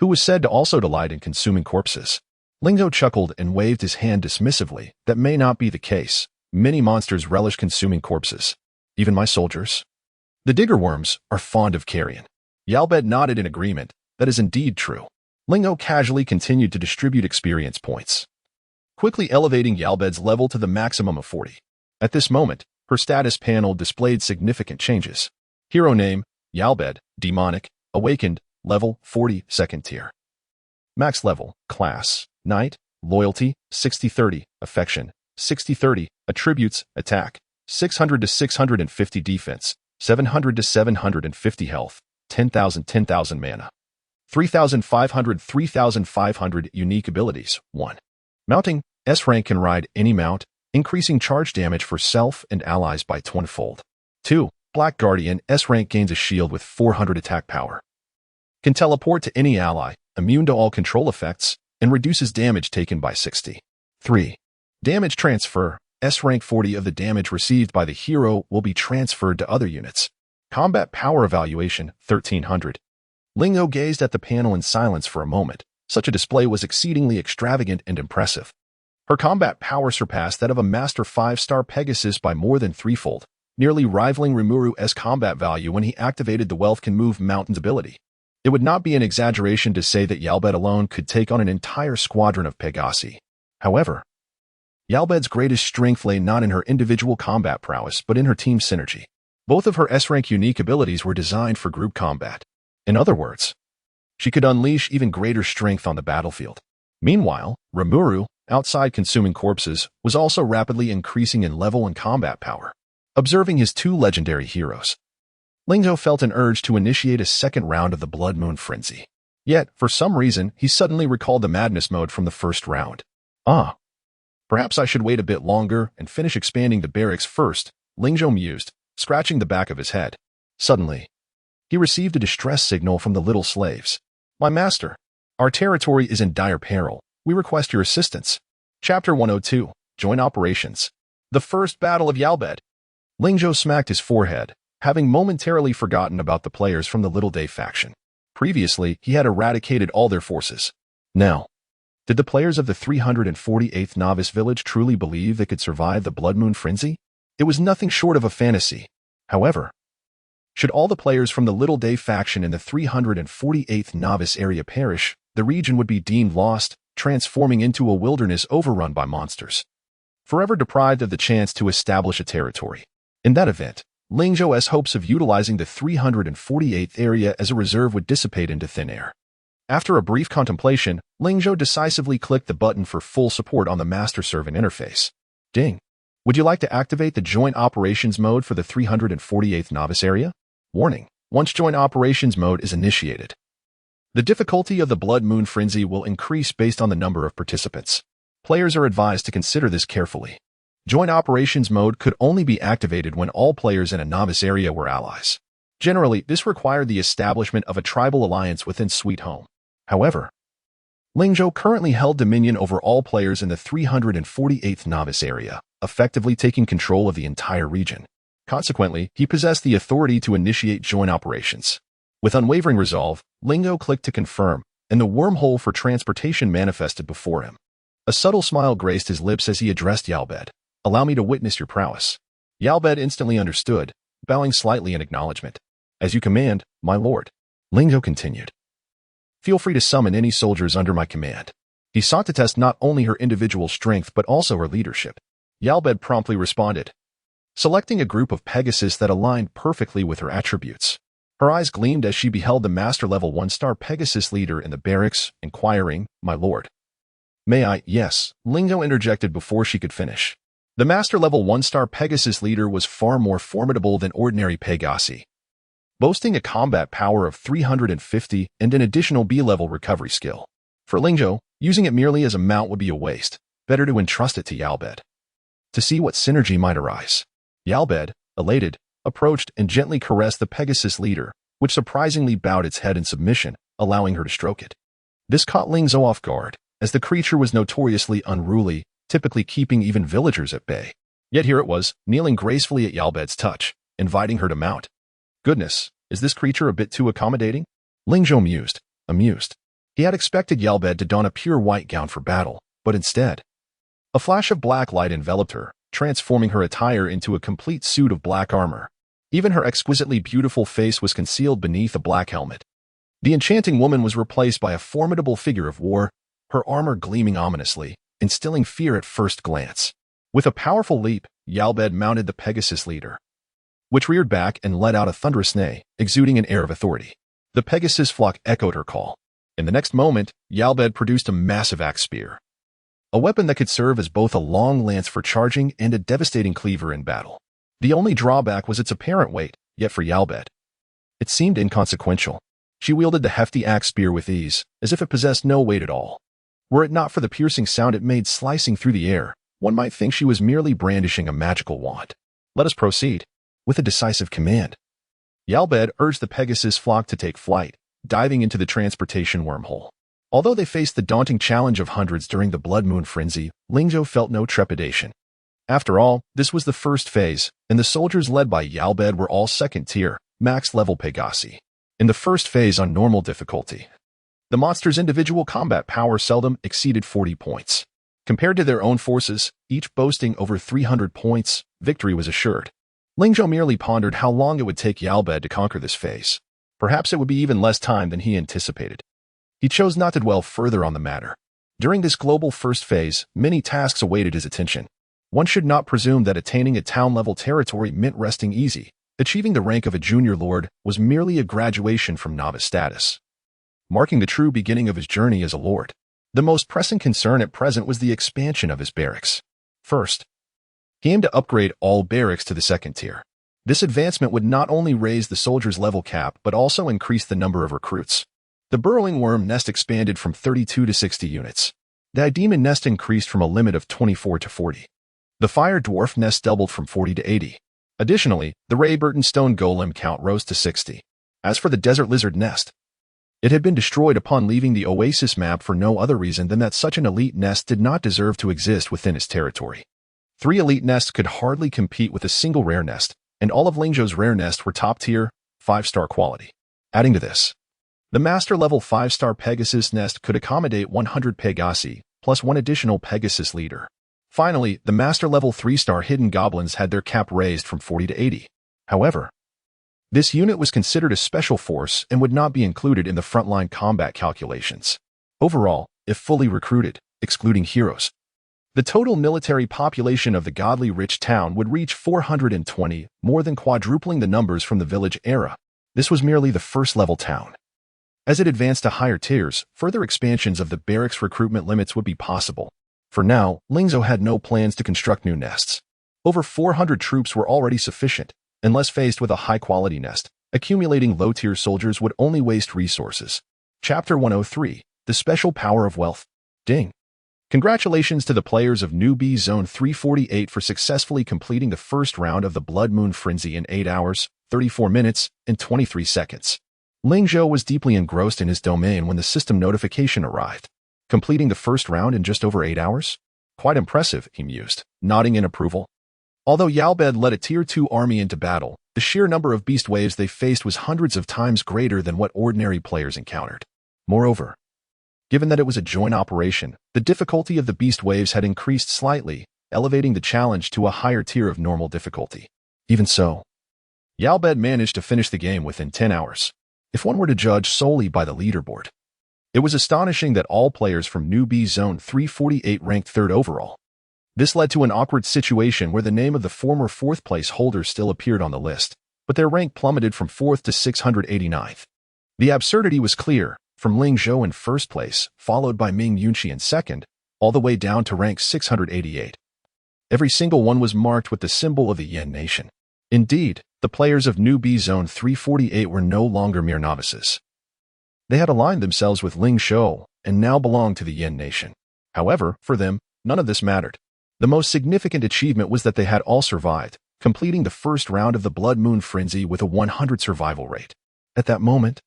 who was said to also delight in consuming corpses. Ling Zhou chuckled and waved his hand dismissively. That may not be the case. Many monsters relish consuming corpses. Even my soldiers. The digger worms are fond of carrion. Yalbed nodded in agreement. That is indeed true. Ling Zhou casually continued to distribute experience points, quickly elevating Yalbed's level to the maximum of 40. At this moment, her status panel displayed significant changes. Hero name, Yalbed, demonic, awakened, level 40, second tier. Max level, class, knight, loyalty, 60-30, affection, 60-30, attributes, attack, 600 to 650 defense, 700 to 750 health, 10,000 mana. 3,500 unique abilities. 1. Mounting, S rank can ride any mount, increasing charge damage for self and allies by 20-fold. 2. Black Guardian, S rank gains a shield with 400 attack power. Can teleport to any ally, immune to all control effects, and reduces damage taken by 60. 3. Damage transfer, S rank 40 of the damage received by the hero will be transferred to other units. Combat power evaluation, 1300. Ling Zhou gazed at the panel in silence for a moment. Such a display was exceedingly extravagant and impressive. Her combat power surpassed that of a Master 5-star Pegasus by more than threefold, nearly rivaling Rimuru's combat value when he activated the Wealth Can Move Mountains ability. It would not be an exaggeration to say that Yalbed alone could take on an entire squadron of Pegasi. However, Yalbed's greatest strength lay not in her individual combat prowess but in her team synergy. Both of her S-rank unique abilities were designed for group combat. In other words, she could unleash even greater strength on the battlefield. Meanwhile, Rimuru, outside consuming corpses, was also rapidly increasing in level and combat power. Observing his two legendary heroes, Ling Zhou felt an urge to initiate a second round of the Blood Moon Frenzy. Yet, for some reason, he suddenly recalled the Madness mode from the first round. Perhaps I should wait a bit longer and finish expanding the barracks first, Ling Zhou mused, scratching the back of his head. Suddenly, he received a distress signal from the little slaves. My master, our territory is in dire peril. We request your assistance. Chapter 102, Joint Operations. The First Battle of Yalbed. Ling Zhou smacked his forehead, having momentarily forgotten about the players from the Little Day faction. Previously, he had eradicated all their forces. Now, did the players of the 348th Novice Village truly believe they could survive the Blood Moon Frenzy? It was nothing short of a fantasy. However, should all the players from the Little Day faction in the 348th Novice area perish, the region would be deemed lost, transforming into a wilderness overrun by monsters, forever deprived of the chance to establish a territory. In that event, Ling Zhou's hopes of utilizing the 348th area as a reserve would dissipate into thin air. After a brief contemplation, Ling Zhou decisively clicked the button for full support on the master-servant interface. Ding. Would you like to activate the Joint Operations mode for the 348th Novice area? Warning. Once Joint Operations mode is initiated, the difficulty of the Blood Moon Frenzy will increase based on the number of participants. Players are advised to consider this carefully. Joint Operations mode could only be activated when all players in a novice area were allies. Generally, this required the establishment of a tribal alliance within Sweet Home. However, Ling Zhou currently held dominion over all players in the 348th Novice area, effectively taking control of the entire region. Consequently, he possessed the authority to initiate joint operations. With unwavering resolve, Ling Zhou clicked to confirm, and the wormhole for transportation manifested before him. A subtle smile graced his lips as he addressed Yalbed. Allow me to witness your prowess. Yalbed instantly understood, bowing slightly in acknowledgement. As you command, my lord. Ling Zhou continued. Feel free to summon any soldiers under my command. He sought to test not only her individual strength but also her leadership. Yalbed promptly responded, selecting a group of Pegasus that aligned perfectly with her attributes. Her eyes gleamed as she beheld the master-level 1-star Pegasus leader in the barracks, inquiring, my lord. May I? Yes, Ling Zhou interjected before she could finish. The master-level 1-star Pegasus leader was far more formidable than ordinary Pegasi, boasting a combat power of 350 and an additional B-level recovery skill. For Ling Zhou, using it merely as a mount would be a waste. Better to entrust it to Yalbed to see what synergy might arise. Yalbed, elated, approached and gently caressed the Pegasus leader, which surprisingly bowed its head in submission, allowing her to stroke it. This caught Ling Zhou off guard, as the creature was notoriously unruly, typically keeping even villagers at bay. Yet here it was, kneeling gracefully at Yalbed's touch, inviting her to mount. Goodness, is this creature a bit too accommodating? Ling Zhou mused, amused. He had expected Yalbed to don a pure white gown for battle, but instead, a flash of black light enveloped her, transforming her attire into a complete suit of black armor. Even her exquisitely beautiful face was concealed beneath a black helmet. The enchanting woman was replaced by a formidable figure of war, her armor gleaming ominously, instilling fear at first glance. With a powerful leap, Yalbed mounted the Pegasus leader, which reared back and let out a thunderous neigh, exuding an air of authority. The Pegasus flock echoed her call. In the next moment, Yalbed produced a massive axe spear, a weapon that could serve as both a long lance for charging and a devastating cleaver in battle. The only drawback was its apparent weight, yet for Yalbed, it seemed inconsequential. She wielded the hefty axe spear with ease, as if it possessed no weight at all. Were it not for the piercing sound it made slicing through the air, one might think she was merely brandishing a magical wand. Let us proceed. With a decisive command, Yalbed urged the Pegasus flock to take flight, diving into the transportation wormhole. Although they faced the daunting challenge of hundreds during the Blood Moon Frenzy, Ling Zhou felt no trepidation. After all, this was the first phase, and the soldiers led by Yalbed were all second-tier, max-level Pegasi. In the first phase on normal difficulty, the monster's individual combat power seldom exceeded 40 points. Compared to their own forces, each boasting over 300 points, victory was assured. Ling Zhou merely pondered how long it would take Yalbed to conquer this phase. Perhaps it would be even less time than he anticipated. He chose not to dwell further on the matter. During this global first phase, many tasks awaited his attention. One should not presume that attaining a town-level territory meant resting easy. Achieving the rank of a junior lord was merely a graduation from novice status, marking the true beginning of his journey as a lord. The most pressing concern at present was the expansion of his barracks. First, he aimed to upgrade all barracks to the second tier. This advancement would not only raise the soldiers' level cap but also increase the number of recruits. The burrowing worm nest expanded from 32 to 60 units. The demon nest increased from a limit of 24 to 40. The fire dwarf nest doubled from 40 to 80. Additionally, the Rayburton stone golem count rose to 60. As for the desert lizard nest, it had been destroyed upon leaving the oasis map for no other reason than that such an elite nest did not deserve to exist within its territory. 3 elite nests could hardly compete with a single rare nest, and all of Ling Zhou's rare nests were top-tier, 5-star quality. Adding to this, the master-level 5-star Pegasus nest could accommodate 100 Pegasi, plus 1 additional Pegasus leader. Finally, the master-level 3-star hidden goblins had their cap raised from 40 to 80. However, this unit was considered a special force and would not be included in the frontline combat calculations. Overall, if fully recruited, excluding heroes, the total military population of the godly rich town would reach 420, more than quadrupling the numbers from the village era. This was merely the first-level town. As it advanced to higher tiers, further expansions of the barracks recruitment limits would be possible. For now, Ling Zhou had no plans to construct new nests. Over 400 troops were already sufficient. Unless faced with a high-quality nest, accumulating low-tier soldiers would only waste resources. Chapter 103, The Special Power of Wealth. Ding. Congratulations to the players of Newbie Zone 348 for successfully completing the first round of the Blood Moon Frenzy in 8 hours, 34 minutes, and 23 seconds. Ling Zhou was deeply engrossed in his domain when the system notification arrived. Completing the first round in just over 8 hours? Quite impressive, he mused, nodding in approval. Although Yalbed led a Tier 2 army into battle, the sheer number of beast waves they faced was hundreds of times greater than what ordinary players encountered. Moreover, given that it was a joint operation, the difficulty of the beast waves had increased slightly, elevating the challenge to a higher tier of normal difficulty. Even so, Yalbed managed to finish the game within 10 hours. If one were to judge solely by the leaderboard, it was astonishing that all players from Newbie Zone 348 ranked 3rd overall. This led to an awkward situation where the name of the former 4th place holder still appeared on the list, but their rank plummeted from 4th to 689th. The absurdity was clear, from Ling Zhou in 1st place, followed by Ming Yunqi in 2nd, all the way down to rank 688. Every single one was marked with the symbol of the Yen Nation. Indeed, the players of Newbie Zone 348 were no longer mere novices. They had aligned themselves with Ling Zhou and now belonged to the Yen Nation. However, for them, none of this mattered. The most significant achievement was that they had all survived, completing the first round of the Blood Moon Frenzy with a 100 survival rate. At that moment,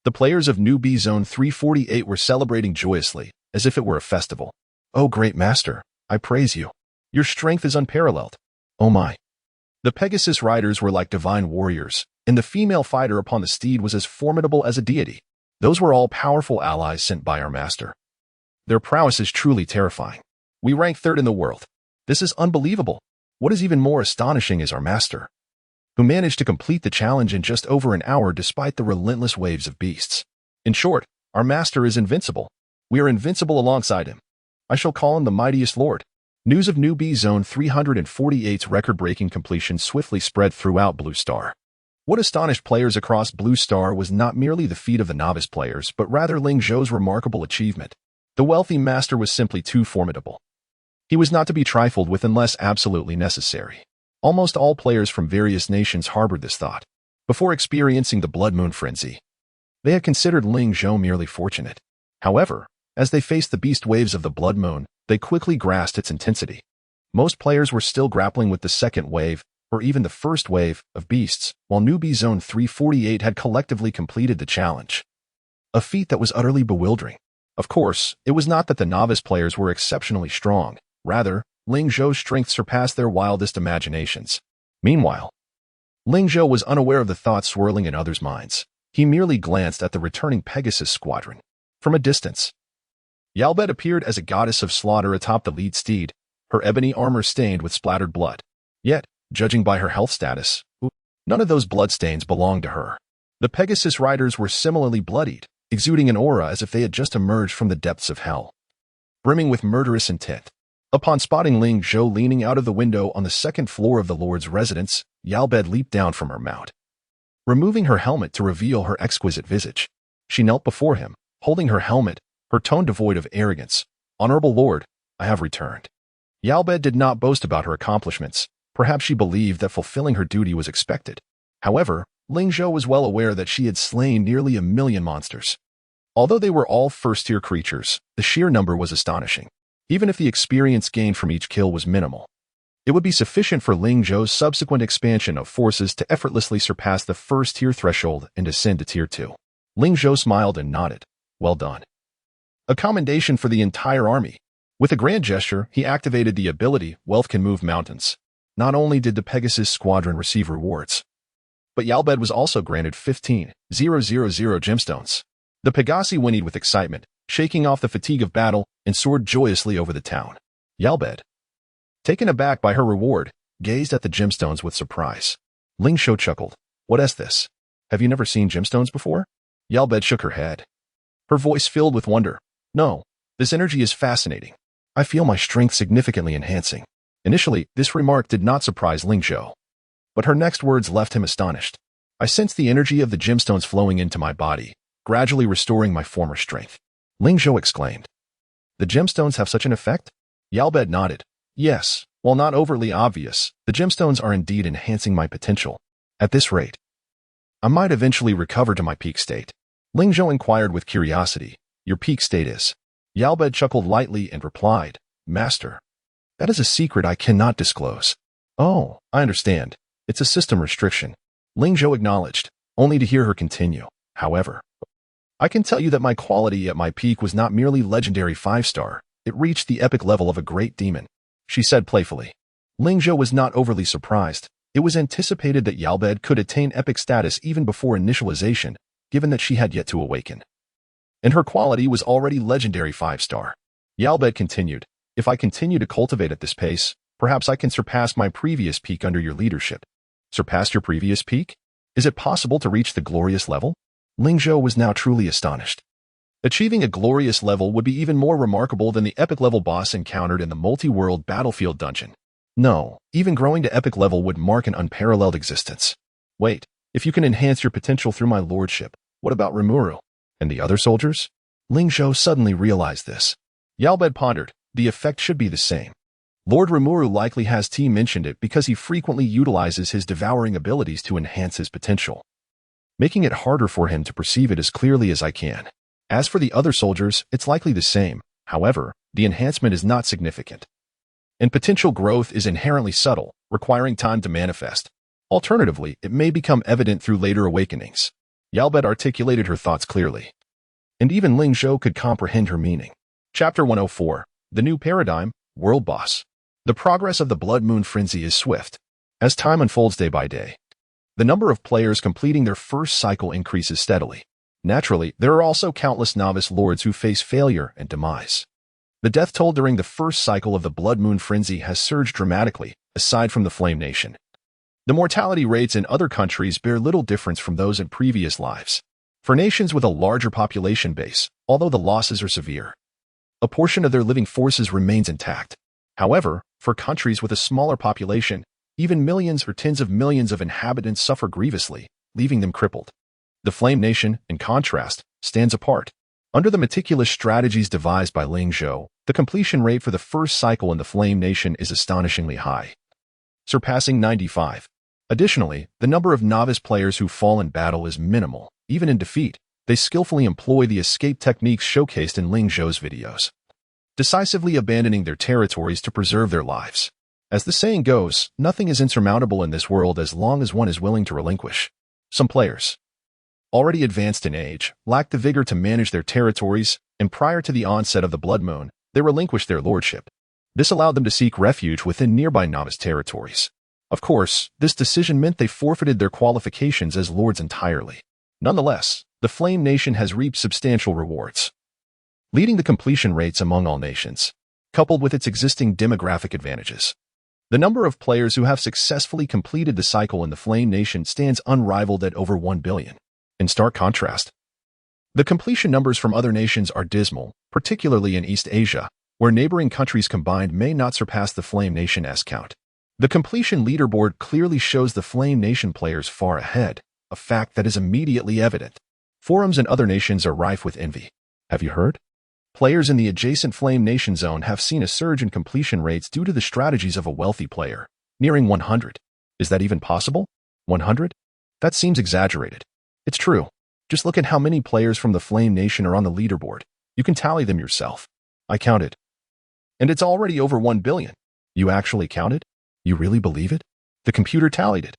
the players of New B Zone 348 were celebrating joyously, as if it were a festival. "Oh, great master, I praise you. Your strength is unparalleled. Oh my." The Pegasus riders were like divine warriors, and the female fighter upon the steed was as formidable as a deity. Those were all powerful allies sent by our master. Their prowess is truly terrifying. We rank third in the world. This is unbelievable. What is even more astonishing is our master, who managed to complete the challenge in just over an hour despite the relentless waves of beasts. In short, our master is invincible. We are invincible alongside him. I shall call him the mightiest lord. News of New B Zone 348's record-breaking completion swiftly spread throughout Blue Star. What astonished players across Blue Star was not merely the feat of the novice players, but rather Ling Zhou's remarkable achievement. The wealthy master was simply too formidable. He was not to be trifled with unless absolutely necessary. Almost all players from various nations harbored this thought. Before experiencing the Blood Moon Frenzy, they had considered Ling Zhou merely fortunate. However, as they faced the beast waves of the Blood Moon, they quickly grasped its intensity. Most players were still grappling with the second wave, or even the first wave, of beasts, while New B Zone 348 had collectively completed the challenge. A feat that was utterly bewildering. Of course, it was not that the novice players were exceptionally strong. Rather, Ling Zhou's strength surpassed their wildest imaginations. Meanwhile, Ling Zhou was unaware of the thoughts swirling in others' minds. He merely glanced at the returning Pegasus squadron. From a distance, Yalbed appeared as a goddess of slaughter atop the lead steed, her ebony armor stained with splattered blood. Yet, judging by her health status, none of those bloodstains belonged to her. The Pegasus riders were similarly bloodied, exuding an aura as if they had just emerged from the depths of hell, brimming with murderous intent. Upon spotting Ling Zhou leaning out of the window on the second floor of the Lord's residence, Yalbed leaped down from her mount, removing her helmet to reveal her exquisite visage. She knelt before him, holding her helmet, her tone devoid of arrogance. "Honorable Lord, I have returned." Yalbed did not boast about her accomplishments. Perhaps she believed that fulfilling her duty was expected. However, Ling Zhou was well aware that she had slain nearly 1,000,000 monsters. Although they were all first-tier creatures, the sheer number was astonishing. Even if the experience gained from each kill was minimal, it would be sufficient for Ling Zhou's subsequent expansion of forces to effortlessly surpass the first-tier threshold and ascend to Tier 2. Ling Zhou smiled and nodded. "Well done." A commendation for the entire army. With a grand gesture, he activated the ability, Wealth Can Move Mountains. Not only did the Pegasus Squadron receive rewards, but Yalbed was also granted 15,000 gemstones. The Pegasi whinnied with excitement, shaking off the fatigue of battle, and soared joyously over the town. Yalbed, taken aback by her reward, gazed at the gemstones with surprise. Ling Zhou chuckled. "What is this? Have you never seen gemstones before?" Yalbed shook her head, her voice filled with wonder. "No, this energy is fascinating. I feel my strength significantly enhancing." Initially, this remark did not surprise Ling Zhou, but her next words left him astonished. "I sense the energy of the gemstones flowing into my body, gradually restoring my former strength." Ling Zhou exclaimed. "The gemstones have such an effect?" Yalbed nodded. "Yes, while not overtly obvious, the gemstones are indeed enhancing my potential. At this rate, I might eventually recover to my peak state." Ling Zhou inquired with curiosity. "Your peak state is?" Yalbed chuckled lightly and replied, "Master, that is a secret I cannot disclose." "Oh, I understand. It's a system restriction." Ling Zhou acknowledged, only to hear her continue. "However, I can tell you that my quality at my peak was not merely legendary 5-star, it reached the epic level of a great demon," she said playfully. Ling Zhou was not overly surprised. It was anticipated that Yalbed could attain epic status even before initialization, given that she had yet to awaken. And her quality was already legendary 5-star. Yalbed continued, "If I continue to cultivate at this pace, perhaps I can surpass my previous peak under your leadership." "Surpass your previous peak? Is it possible to reach the glorious level?" Ling Zhou was now truly astonished. Achieving a glorious level would be even more remarkable than the epic level boss encountered in the multi-world battlefield dungeon. No, even growing to epic level would mark an unparalleled existence. "Wait, if you can enhance your potential through my lordship, what about Rimuru? And the other soldiers?" Ling Zhou suddenly realized this. Yalbed pondered. The effect should be the same. Lord Rimuru likely has mentioned it because he frequently utilizes his devouring abilities to enhance his potential, making it harder for him to perceive it as clearly as I can. As for the other soldiers, it's likely the same. However, the enhancement is not significant. and potential growth is inherently subtle, requiring time to manifest. Alternatively, it may become evident through later awakenings. Yalbet articulated her thoughts clearly, and even Ling Zhou could comprehend her meaning. Chapter 104. The New Paradigm, World Boss. The progress of the Blood Moon Frenzy is swift. As time unfolds day by day, the number of players completing their first cycle increases steadily. Naturally, there are also countless novice lords who face failure and demise. The death toll during the first cycle of the Blood Moon Frenzy has surged dramatically, aside from the Flame Nation. The mortality rates in other countries bear little difference from those in previous lives. For nations with a larger population base, although the losses are severe, a portion of their living forces remains intact. However, for countries with a smaller population, even millions or tens of millions of inhabitants suffer grievously, leaving them crippled. The Flame Nation, in contrast, stands apart. Under the meticulous strategies devised by Ling Zhou, the completion rate for the first cycle in the Flame Nation is astonishingly high, surpassing 95. Additionally, the number of novice players who fall in battle is minimal. Even in defeat, they skillfully employ the escape techniques showcased in Ling Zhou's videos, decisively abandoning their territories to preserve their lives. As the saying goes, nothing is insurmountable in this world as long as one is willing to relinquish. Some players, already advanced in age, lack the vigor to manage their territories, and prior to the onset of the Blood Moon, they relinquished their lordship. This allowed them to seek refuge within nearby novice territories. Of course, this decision meant they forfeited their qualifications as lords entirely. Nonetheless, the Flame Nation has reaped substantial rewards, leading the completion rates among all nations, coupled with its existing demographic advantages. The number of players who have successfully completed the cycle in the Flame Nation stands unrivaled at over 1 billion. In stark contrast, the completion numbers from other nations are dismal, particularly in East Asia, where neighboring countries combined may not surpass the Flame Nation's count. The completion leaderboard clearly shows the Flame Nation players far ahead, a fact that is immediately evident. Forums in other nations are rife with envy. Have you heard? Players in the adjacent Flame Nation zone have seen a surge in completion rates due to the strategies of a wealthy player, nearing 100. Is that even possible? 100? That seems exaggerated. It's true. Just look at how many players from the Flame Nation are on the leaderboard. You can tally them yourself. I counted. And it's already over 1 billion. You actually counted? You really believe it? The computer tallied it.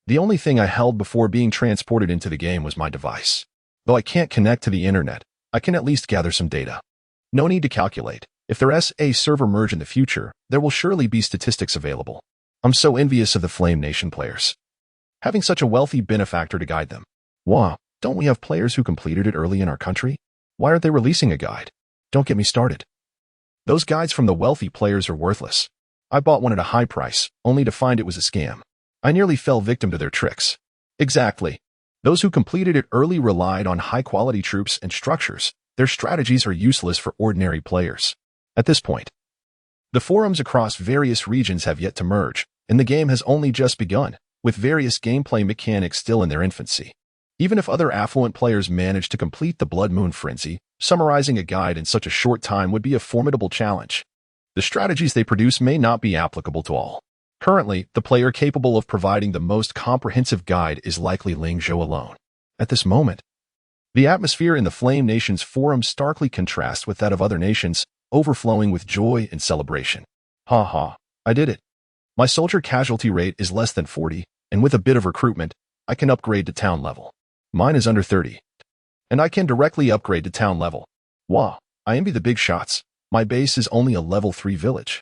The only thing I held before being transported into the game was my device. Though I can't connect to the internet, I can at least gather some data. No need to calculate. If there's a server merge in the future, there will surely be statistics available. I'm so envious of the Flame Nation players, having such a wealthy benefactor to guide them. Wow, don't we have players who completed it early in our country? Why aren't they releasing a guide? Don't get me started. Those guides from the wealthy players are worthless. I bought one at a high price, only to find it was a scam. I nearly fell victim to their tricks. Exactly. Those who completed it early relied on high-quality troops and structures. Their strategies are useless for ordinary players. At this point, the forums across various regions have yet to merge, and the game has only just begun, with various gameplay mechanics still in their infancy. Even if other affluent players manage to complete the Blood Moon Frenzy, summarizing a guide in such a short time would be a formidable challenge. The strategies they produce may not be applicable to all. Currently, the player capable of providing the most comprehensive guide is likely Ling Zhou alone. At this moment, the atmosphere in the Flame Nation's forum starkly contrasts with that of other nations, overflowing with joy and celebration. Ha ha, I did it. My soldier casualty rate is less than 40, and with a bit of recruitment, I can upgrade to town level. Mine is under 30, and I can directly upgrade to town level. Wow, I envy the big shots. My base is only a level 3 village,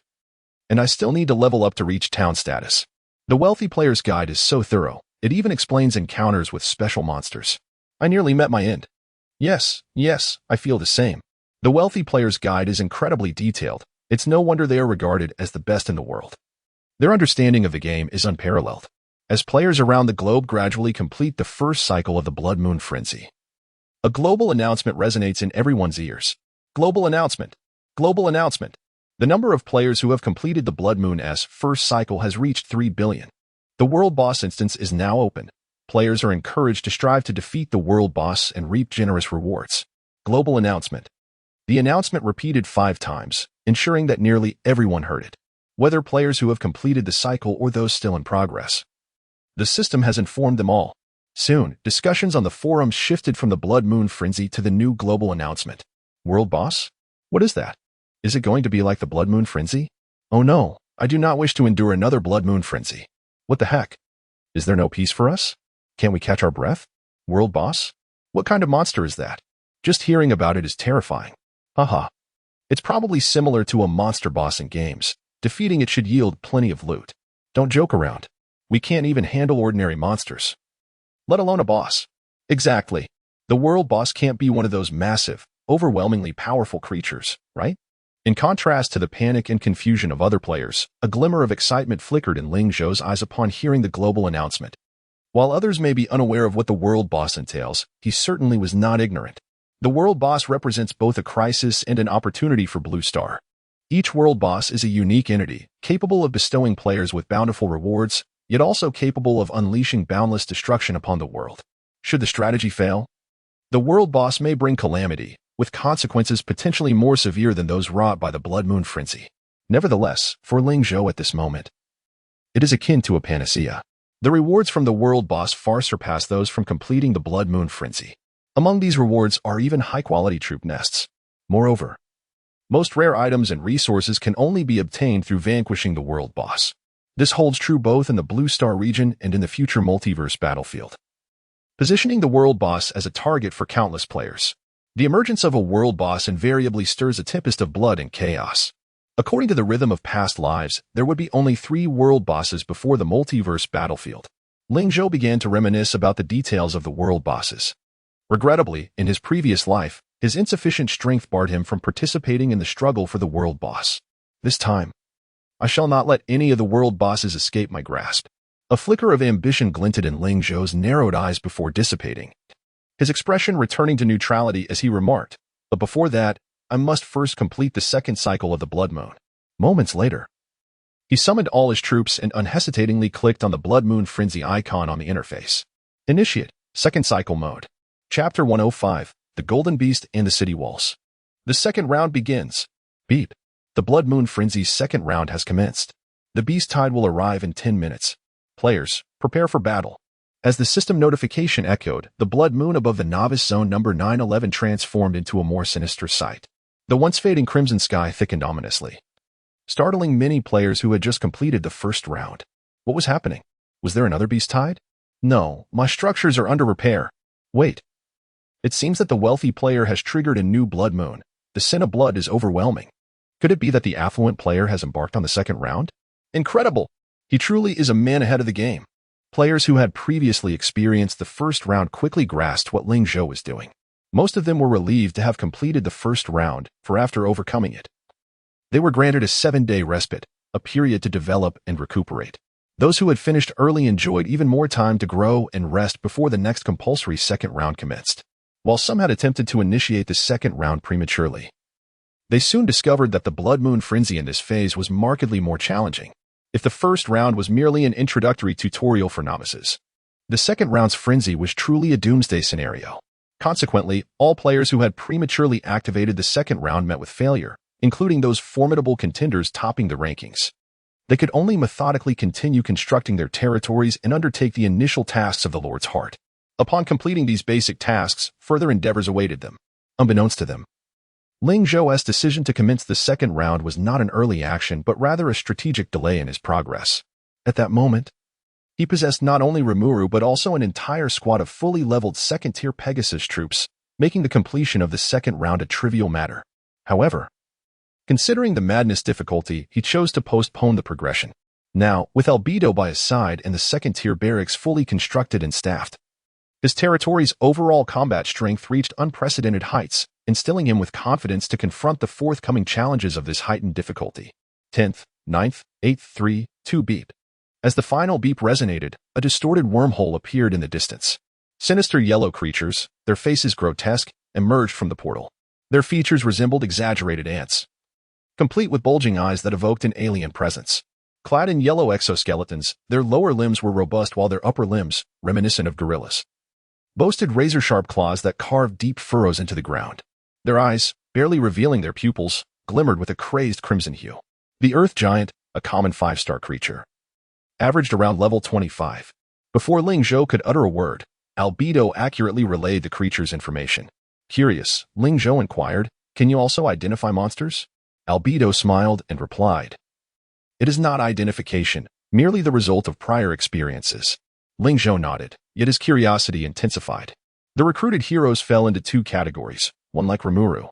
and I still need to level up to reach town status. The Wealthy Player's Guide is so thorough, it even explains encounters with special monsters. I nearly met my end. Yes, I feel the same. The Wealthy Player's Guide is incredibly detailed. It's no wonder they are regarded as the best in the world. Their understanding of the game is unparalleled. As players around the globe gradually complete the first cycle of the Blood Moon Frenzy, a global announcement resonates in everyone's ears. Global announcement. Global announcement. The number of players who have completed the Blood Moon's first cycle has reached 3 billion. The World Boss instance is now open. Players are encouraged to strive to defeat the World Boss and reap generous rewards. Global announcement. The announcement repeated 5 times, ensuring that nearly everyone heard it, whether players who have completed the cycle or those still in progress. The system has informed them all. Soon, discussions on the forum shifted from the Blood Moon Frenzy to the new global announcement. World Boss? What is that? Is it going to be like the Blood Moon Frenzy? Oh no, I do not wish to endure another blood moon frenzy. What the heck? Is there no peace for us? Can't we catch our breath? World boss? What kind of monster is that? Just hearing about it is terrifying. Haha. It's probably similar to a monster boss in games. Defeating it should yield plenty of loot. Don't joke around. We can't even handle ordinary monsters, let alone a boss. Exactly. The world boss can't be one of those massive, overwhelmingly powerful creatures, right? In contrast to the panic and confusion of other players, a glimmer of excitement flickered in Ling Zhou's eyes upon hearing the global announcement. While others may be unaware of what the world boss entails, he certainly was not ignorant. The world boss represents both a crisis and an opportunity for Blue Star. Each world boss is a unique entity, capable of bestowing players with bountiful rewards, yet also capable of unleashing boundless destruction upon the world. Should the strategy fail, the world boss may bring calamity, with consequences potentially more severe than those wrought by the Blood Moon Frenzy. Nevertheless, for Ling Zhou at this moment, it is akin to a panacea. The rewards from the world boss far surpass those from completing the Blood Moon Frenzy. Among these rewards are even high-quality troop nests. Moreover, most rare items and resources can only be obtained through vanquishing the world boss. This holds true both in the Blue Star region and in the future multiverse battlefield, positioning the world boss as a target for countless players. The emergence of a world boss invariably stirs a tempest of blood and chaos. According to the rhythm of past lives, there would be only 3 world bosses before the multiverse battlefield. Ling Zhou began to reminisce about the details of the world bosses. Regrettably, in his previous life, his insufficient strength barred him from participating in the struggle for the world boss. This time, I shall not let any of the world bosses escape my grasp. A flicker of ambition glinted in Ling Zhou's narrowed eyes before dissipating, his expression returning to neutrality as he remarked, "But before that, I must first complete the second cycle of the Blood Moon." Moments later, he summoned all his troops and unhesitatingly clicked on the Blood Moon Frenzy icon on the interface. Initiate, second cycle mode. Chapter 105, The Golden Beast and the City Walls. The second round begins. Beep. The Blood Moon Frenzy's second round has commenced. The Beast Tide will arrive in 10 minutes. Players, prepare for battle. As the system notification echoed, the blood moon above the novice zone number 911 transformed into a more sinister sight. The once fading crimson sky thickened ominously, startling many players who had just completed the first round. What was happening? Was there another beast tide? No, my structures are under repair. Wait. It seems that the wealthy player has triggered a new blood moon. The sin of blood is overwhelming. Could it be that the affluent player has embarked on the second round? Incredible! He truly is a man ahead of the game. Players who had previously experienced the first round quickly grasped what Ling Zhou was doing. Most of them were relieved to have completed the first round, for after overcoming it, they were granted a 7-day respite, a period to develop and recuperate. Those who had finished early enjoyed even more time to grow and rest before the next compulsory second round commenced. While some had attempted to initiate the second round prematurely, they soon discovered that the Blood Moon Frenzy in this phase was markedly more challenging. If the first round was merely an introductory tutorial for novices, the second round's frenzy was truly a doomsday scenario. Consequently, all players who had prematurely activated the second round met with failure, including those formidable contenders topping the rankings. They could only methodically continue constructing their territories and undertake the initial tasks of the Lord's Heart. Upon completing these basic tasks, further endeavors awaited them. Unbeknownst to them, Ling Zhou's decision to commence the second round was not an early action but rather a strategic delay in his progress. At that moment, he possessed not only Rimuru but also an entire squad of fully leveled second-tier Pegasus troops, making the completion of the second round a trivial matter. However, considering the madness difficulty, he chose to postpone the progression. Now, with Albedo by his side and the second-tier barracks fully constructed and staffed, his territory's overall combat strength reached unprecedented heights, instilling him with confidence to confront the forthcoming challenges of this heightened difficulty. 10th, 9th, 8th, 3, 2 beep. As the final beep resonated, a distorted wormhole appeared in the distance. Sinister yellow creatures, their faces grotesque, emerged from the portal. Their features resembled exaggerated ants, complete with bulging eyes that evoked an alien presence. Clad in yellow exoskeletons, their lower limbs were robust while their upper limbs, reminiscent of gorillas, boasted razor-sharp claws that carved deep furrows into the ground. Their eyes, barely revealing their pupils, glimmered with a crazed crimson hue. The Earth Giant, a common 5-star creature, averaged around level 25. Before Ling Zhou could utter a word, Albedo accurately relayed the creature's information. Curious, Ling Zhou inquired, "Can you also identify monsters?" Albedo smiled and replied, It is not identification, merely the result of prior experiences. Ling Zhou nodded, yet his curiosity intensified. The recruited heroes fell into two categories, one like Rimuru,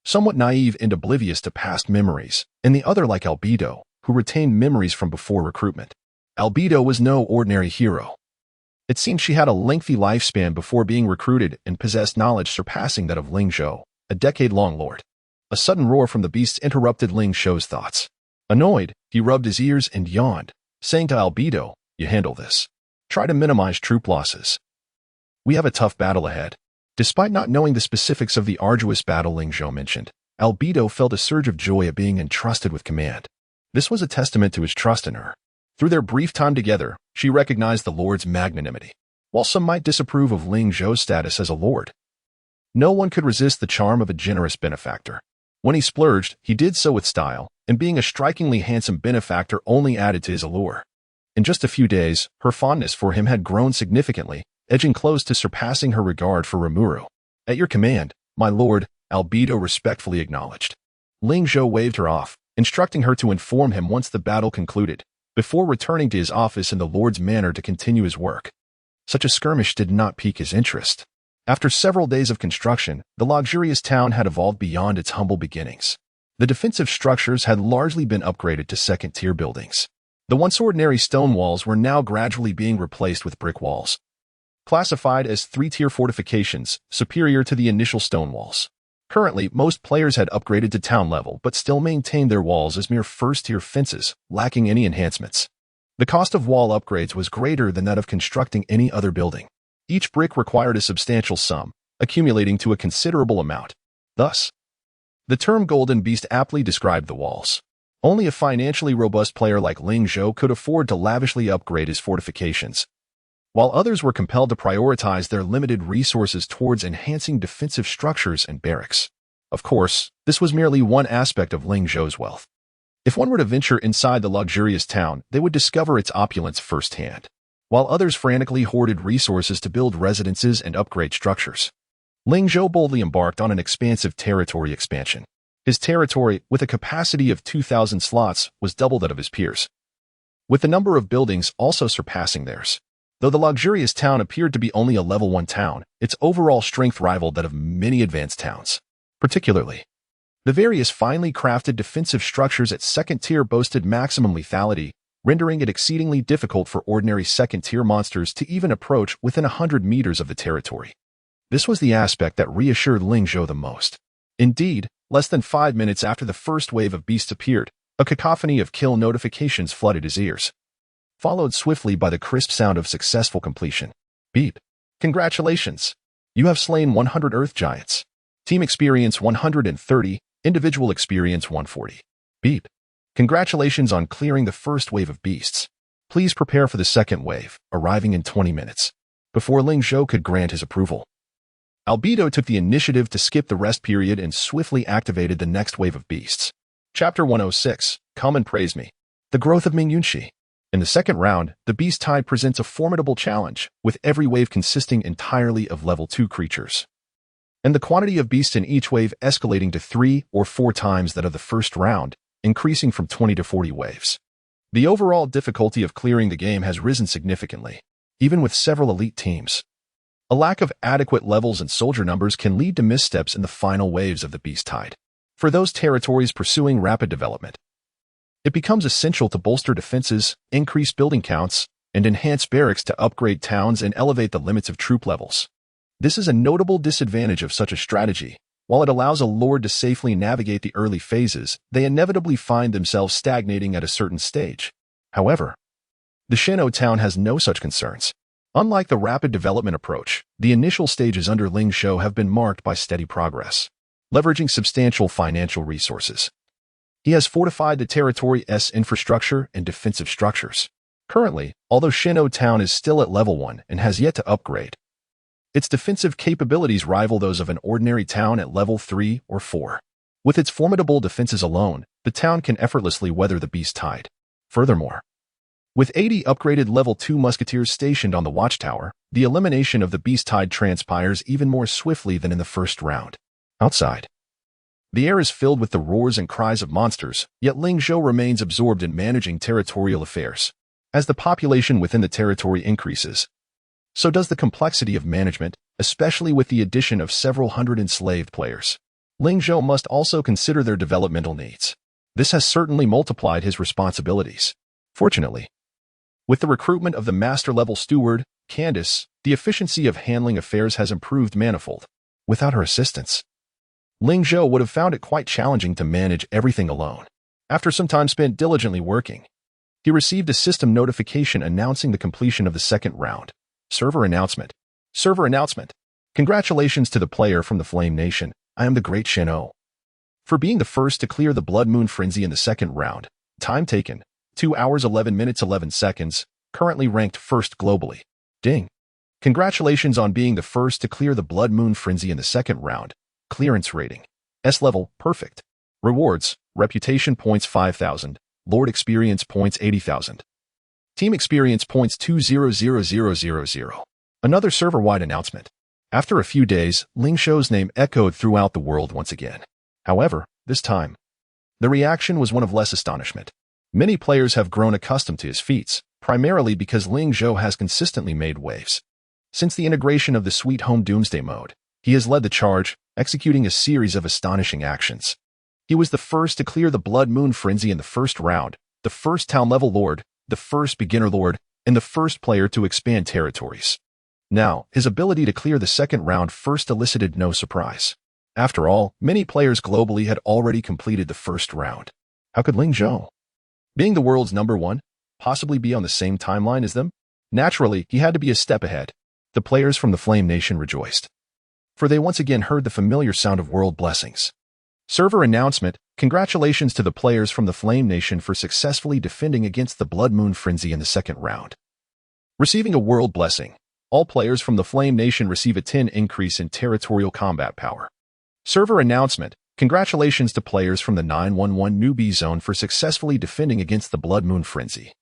somewhat naive and oblivious to past memories, and the other like Albedo, who retained memories from before recruitment. Albedo was no ordinary hero. It seemed she had a lengthy lifespan before being recruited and possessed knowledge surpassing that of Ling Zhou, a decade-long lord. A sudden roar from the beasts interrupted Ling Zhou's thoughts. Annoyed, he rubbed his ears and yawned, saying to Albedo, "You handle this. Try to minimize troop losses. We have a tough battle ahead." Despite not knowing the specifics of the arduous battle Ling Zhou mentioned, Albedo felt a surge of joy at being entrusted with command. This was a testament to his trust in her. Through their brief time together, she recognized the Lord's magnanimity. While some might disapprove of Ling Zhou's status as a lord, no one could resist the charm of a generous benefactor. When he splurged, he did so with style, and being a strikingly handsome benefactor only added to his allure. In just a few days, her fondness for him had grown significantly, edging close to surpassing her regard for Rimuru. "At your command, my lord," Albedo respectfully acknowledged. Ling Zhou waved her off, instructing her to inform him once the battle concluded, before returning to his office in the Lord's manor to continue his work. Such a skirmish did not pique his interest. After several days of construction, the luxurious town had evolved beyond its humble beginnings. The defensive structures had largely been upgraded to second-tier buildings. The once ordinary stone walls were now gradually being replaced with brick walls, classified as three-tier fortifications, superior to the initial stone walls. Currently, most players had upgraded to town level but still maintained their walls as mere first-tier fences, lacking any enhancements. The cost of wall upgrades was greater than that of constructing any other building. Each brick required a substantial sum, accumulating to a considerable amount. Thus, the term Golden Beast aptly described the walls. Only a financially robust player like Ling Zhou could afford to lavishly upgrade his fortifications, while others were compelled to prioritize their limited resources towards enhancing defensive structures and barracks. Of course, this was merely one aspect of Ling Zhou's wealth. If one were to venture inside the luxurious town, they would discover its opulence firsthand, while others frantically hoarded resources to build residences and upgrade structures. Ling Zhou boldly embarked on an expansive territory expansion. His territory, with a capacity of 2,000 slots, was double that of his peers, with the number of buildings also surpassing theirs. Though the luxurious town appeared to be only a level 1 town, its overall strength rivaled that of many advanced towns. Particularly, the various finely crafted defensive structures at second tier boasted maximum lethality, rendering it exceedingly difficult for ordinary second-tier monsters to even approach within 100 meters of the territory. This was the aspect that reassured Ling Zhou the most. Indeed, less than 5 minutes after the first wave of beasts appeared, a cacophony of kill notifications flooded his ears, followed swiftly by the crisp sound of successful completion. Beep. Congratulations! You have slain 100 Earth Giants. Team experience 130, individual experience 140. Beep. Congratulations on clearing the first wave of beasts. Please prepare for the second wave, arriving in 20 minutes. Before Ling Zhou could grant his approval, Albedo took the initiative to skip the rest period and swiftly activated the next wave of beasts. Chapter 106, Come and Praise Me. The Growth of Mingyunshi. In the second round, the Beast Tide presents a formidable challenge, with every wave consisting entirely of level 2 creatures, and the quantity of beasts in each wave escalating to 3 or 4 times that of the first round, increasing from 20 to 40 waves. The overall difficulty of clearing the game has risen significantly, even with several elite teams. A lack of adequate levels and soldier numbers can lead to missteps in the final waves of the Beast Tide. For those territories pursuing rapid development, it becomes essential to bolster defenses, increase building counts, and enhance barracks to upgrade towns and elevate the limits of troop levels. This is a notable disadvantage of such a strategy. While it allows a lord to safely navigate the early phases, they inevitably find themselves stagnating at a certain stage. However, the Sheno town has no such concerns. Unlike the rapid development approach, the initial stages under Ling Zhou have been marked by steady progress, leveraging substantial financial resources. He has fortified the territory's infrastructure and defensive structures. Currently, although Sheno town is still at level 1 and has yet to upgrade, its defensive capabilities rival those of an ordinary town at level 3 or 4. With its formidable defenses alone, the town can effortlessly weather the Beast Tide. Furthermore, with 80 upgraded level 2 musketeers stationed on the watchtower, the elimination of the Beast Tide transpires even more swiftly than in the first round. Outside, The air is filled with the roars and cries of monsters, yet Ling Zhou remains absorbed in managing territorial affairs. As the population within the territory increases, so does the complexity of management, especially with the addition of several hundred enslaved players. Ling Zhou must also consider their developmental needs. This has certainly multiplied his responsibilities. Fortunately, with the recruitment of the master-level steward, Candace, the efficiency of handling affairs has improved manifold. Without her assistance, Ling Zhou would have found it quite challenging to manage everything alone. After some time spent diligently working, he received a system notification announcing the completion of the second round. Server announcement. Server announcement. Congratulations to the player from the Flame Nation. I am the Great Shen-O. For being the first to clear the Blood Moon Frenzy in the second round. Time taken, 2 hours 11 minutes 11 seconds, currently ranked first globally. Ding. Congratulations on being the first to clear the Blood Moon Frenzy in the second round. Clearance rating. S level, perfect. Rewards, reputation points 5,000, Lord experience points 80,000. Team experience points 200,000. Another server-wide announcement. After a few days, Ling Zhou's name echoed throughout the world once again. However, this time, the reaction was one of less astonishment. Many players have grown accustomed to his feats, primarily because Ling Zhou has consistently made waves. Since the integration of the Sweet Home Doomsday mode, he has led the charge, executing a series of astonishing actions. He was the first to clear the Blood Moon Frenzy in the first round, the first town-level lord, the first beginner lord, and the first player to expand territories. Now, his ability to clear the second round first elicited no surprise. After all, many players globally had already completed the first round. How could Ling Zhou, being the world's #1, possibly be on the same timeline as them? Naturally, he had to be a step ahead. The players from the Flame Nation rejoiced, for they once again heard the familiar sound of world blessings. Server announcement. Congratulations to the players from the Flame Nation for successfully defending against the Blood Moon Frenzy in the second round. Receiving a world blessing. All players from the Flame Nation receive a 10 increase in territorial combat power. Server announcement. Congratulations to players from the 911 newbie zone for successfully defending against the Blood Moon Frenzy.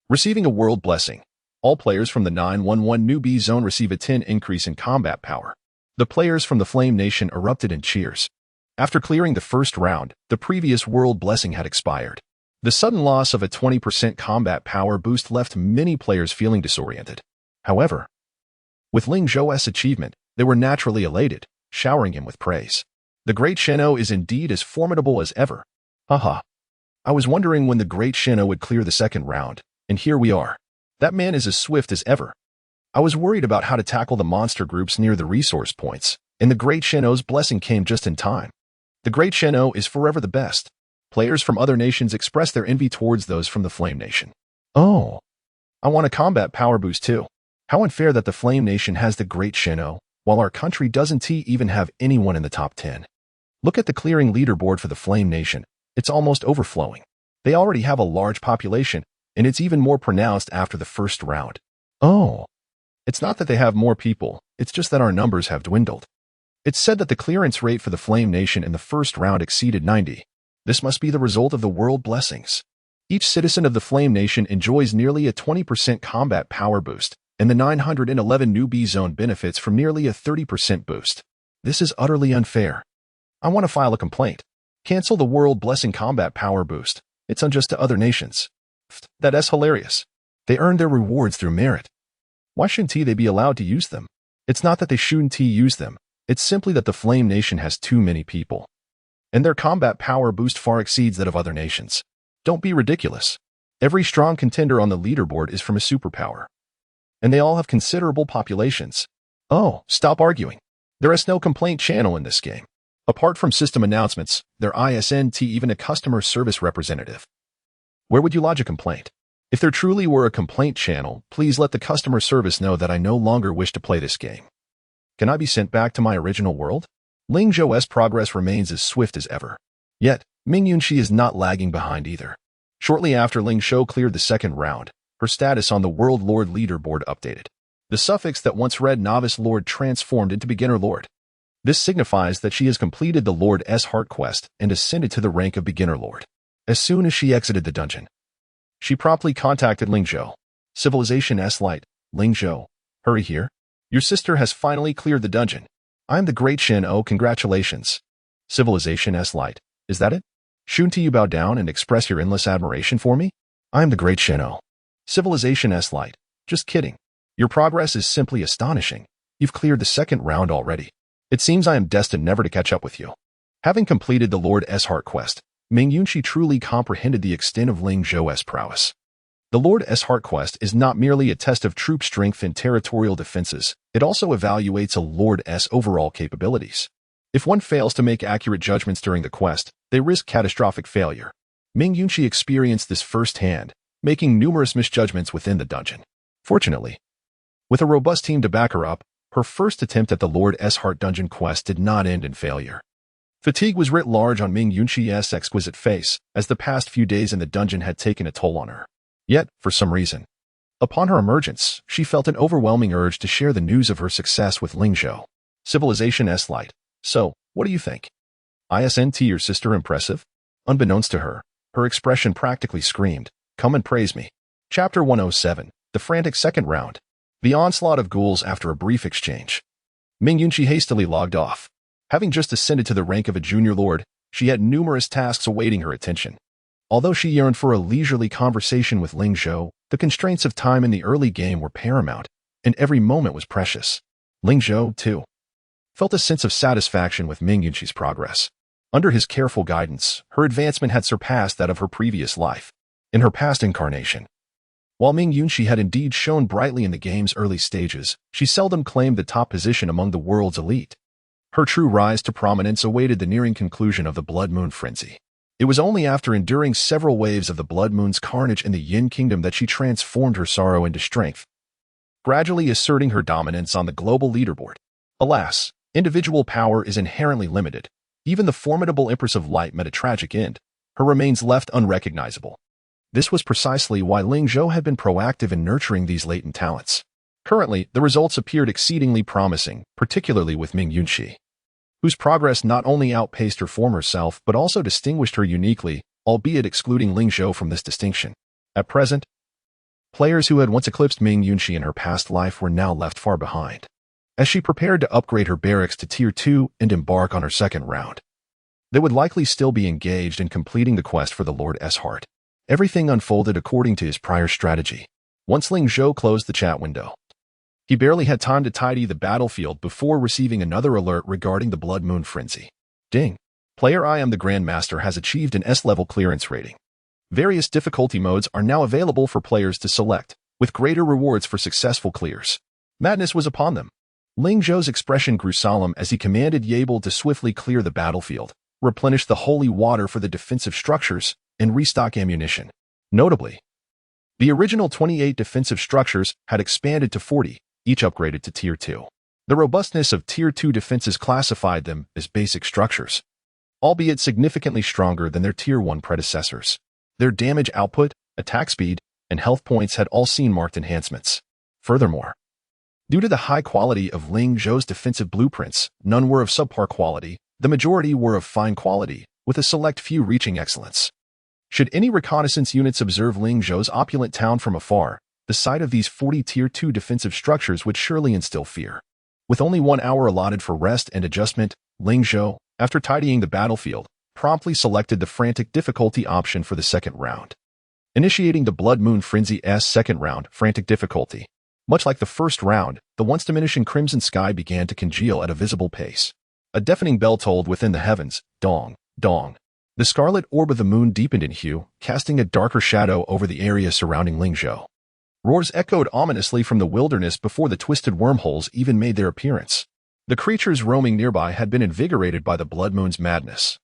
Receiving a world blessing. All players from the 911 newbie zone receive a 10 increase in combat power. The players from the Flame Nation erupted in cheers. After clearing the first round, the previous world blessing had expired. The sudden loss of a 20% combat power boost left many players feeling disoriented. However, with Ling Zhou's achievement, they were naturally elated, showering him with praise. The Great Shen-O is indeed as formidable as ever. Haha. I was wondering when the Great Shen-O would clear the second round, and here we are. That man is as swift as ever. I was worried about how to tackle the monster groups near the resource points, and the Great Shen-O's blessing came just in time. The Great Shen-O is forever the best. Players from other nations express their envy towards those from the Flame Nation. Oh, I want a combat power boost too. How unfair that the Flame Nation has the Great Shen-O, while our country doesn't even have anyone in the top 10. Look at the clearing leaderboard for the Flame Nation. It's almost overflowing. They already have a large population, and it's even more pronounced after the first round. Oh, it's not that they have more people, it's just that our numbers have dwindled. It's said that the clearance rate for the Flame Nation in the first round exceeded 90. This must be the result of the world blessings. Each citizen of the Flame Nation enjoys nearly a 20% combat power boost, and the 911 newbie zone benefits from nearly a 30% boost. This is utterly unfair. I want to file a complaint. Cancel the world blessing combat power boost. It's unjust to other nations. That's hilarious. They earned their rewards through merit. Why shouldn't they be allowed to use them? It's not that they shouldn't use them. It's simply that the Flame Nation has too many people, and their combat power boost far exceeds that of other nations. Don't be ridiculous. Every strong contender on the leaderboard is from a superpower, and they all have considerable populations. Oh, stop arguing. There is no complaint channel in this game. Apart from system announcements, there isn't even a customer service representative. Where would you lodge a complaint? If there truly were a complaint channel, please let the customer service know that I no longer wish to play this game. Can I be sent back to my original world? Ling Zhou's progress remains as swift as ever. Yet, Ming Yunxi is not lagging behind either. Shortly after Ling Zhou cleared the second round, her status on the World Lord leaderboard updated. The suffix that once read Novice Lord transformed into Beginner Lord. This signifies that she has completed the Lord's Heart quest and ascended to the rank of Beginner Lord. As soon as she exited the dungeon, she promptly contacted Ling Zhou. Civilization S Light, Ling Zhou, hurry here. Your sister has finally cleared the dungeon. I am the Great Shen-O, congratulations. Civilization S light. Is that it? Shouldn't you bow down and express your endless admiration for me? I am the great Shino. Civilization S light. Just kidding. Your progress is simply astonishing. You've cleared the second round already. It seems I am destined never to catch up with you. Having completed the Lord S Heart quest, Ming Yunqi truly comprehended the extent of Ling Zhou's prowess. The Lord S Heart quest is not merely a test of troop strength and territorial defenses, it also evaluates a Lord S overall capabilities. If one fails to make accurate judgments during the quest, they risk catastrophic failure. Ming Yunqi experienced this firsthand, making numerous misjudgments within the dungeon. Fortunately, with a robust team to back her up, her first attempt at the Lord S Heart dungeon quest did not end in failure. Fatigue was writ large on Ming Yunqi's exquisite face, as the past few days in the dungeon had taken a toll on her. Yet, for some reason, upon her emergence, she felt an overwhelming urge to share the news of her success with Ling Zhou. Civilization S light. So, what do you think? Isn't your sister impressive? Unbeknownst to her, her expression practically screamed, "Come and praise me." Chapter 107, The Frantic Second Round. The onslaught of ghouls after a brief exchange. Ming Yunqi hastily logged off. Having just ascended to the rank of a junior lord, she had numerous tasks awaiting her attention. Although she yearned for a leisurely conversation with Ling Zhou, the constraints of time in the early game were paramount, and every moment was precious. Ling Zhou, too, felt a sense of satisfaction with Ming Yunqi's progress. Under his careful guidance, her advancement had surpassed that of her previous life. In her past incarnation, while Ming Yunqi had indeed shone brightly in the game's early stages, she seldom claimed the top position among the world's elite. Her true rise to prominence awaited the nearing conclusion of the Blood Moon frenzy. It was only after enduring several waves of the Blood Moon's carnage in the Yin Kingdom that she transformed her sorrow into strength, gradually asserting her dominance on the global leaderboard. Alas, individual power is inherently limited. Even the formidable Empress of Light met a tragic end, her remains left unrecognizable. This was precisely why Ling Zhou had been proactive in nurturing these latent talents. Currently, the results appeared exceedingly promising, particularly with Ming Yunqi, whose progress not only outpaced her former self but also distinguished her uniquely, albeit excluding Ling Zhou from this distinction. At present, players who had once eclipsed Ming Yunqi in her past life were now left far behind. As she prepared to upgrade her barracks to Tier 2 and embark on her second round, they would likely still be engaged in completing the quest for the Lord S Heart. Everything unfolded according to his prior strategy. Once Ling Zhou closed the chat window, he barely had time to tidy the battlefield before receiving another alert regarding the Blood Moon frenzy. Ding! Player I am the Grandmaster has achieved an S-level clearance rating. Various difficulty modes are now available for players to select, with greater rewards for successful clears. Madness was upon them. Ling Zhou's expression grew solemn as he commanded Yabel to swiftly clear the battlefield, replenish the holy water for the defensive structures, and restock ammunition. Notably, the original 28 defensive structures had expanded to 40, each upgraded to Tier 2. The robustness of Tier 2 defenses classified them as basic structures, albeit significantly stronger than their Tier 1 predecessors. Their damage output, attack speed, and health points had all seen marked enhancements. Furthermore, due to the high quality of Ling Zhou's defensive blueprints, none were of subpar quality, the majority were of fine quality, with a select few reaching excellence. Should any reconnaissance units observe Ling Zhou's opulent town from afar, the sight of these 40 Tier 2 defensive structures would surely instill fear. With only 1 hour allotted for rest and adjustment, Ling Zhou, after tidying the battlefield, promptly selected the frantic difficulty option for the second round. Initiating the Blood Moon Frenzy's second round, frantic difficulty. Much like the first round, the once diminishing crimson sky began to congeal at a visible pace. A deafening bell tolled within the heavens, dong, dong. The scarlet orb of the moon deepened in hue, casting a darker shadow over the area surrounding Ling Zhou. Roars echoed ominously from the wilderness before the twisted wormholes even made their appearance. The creatures roaming nearby had been invigorated by the Blood Moon's madness,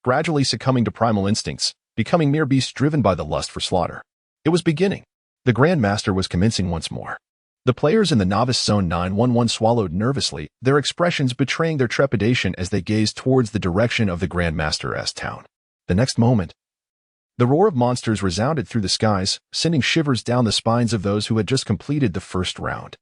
gradually succumbing to primal instincts, becoming mere beasts driven by the lust for slaughter. It was beginning. The Grandmaster was commencing once more. The players in the Novice Zone 911 swallowed nervously, their expressions betraying their trepidation as they gazed towards the direction of the Grandmaster's town. The next moment, the roar of monsters resounded through the skies, sending shivers down the spines of those who had just completed the first round.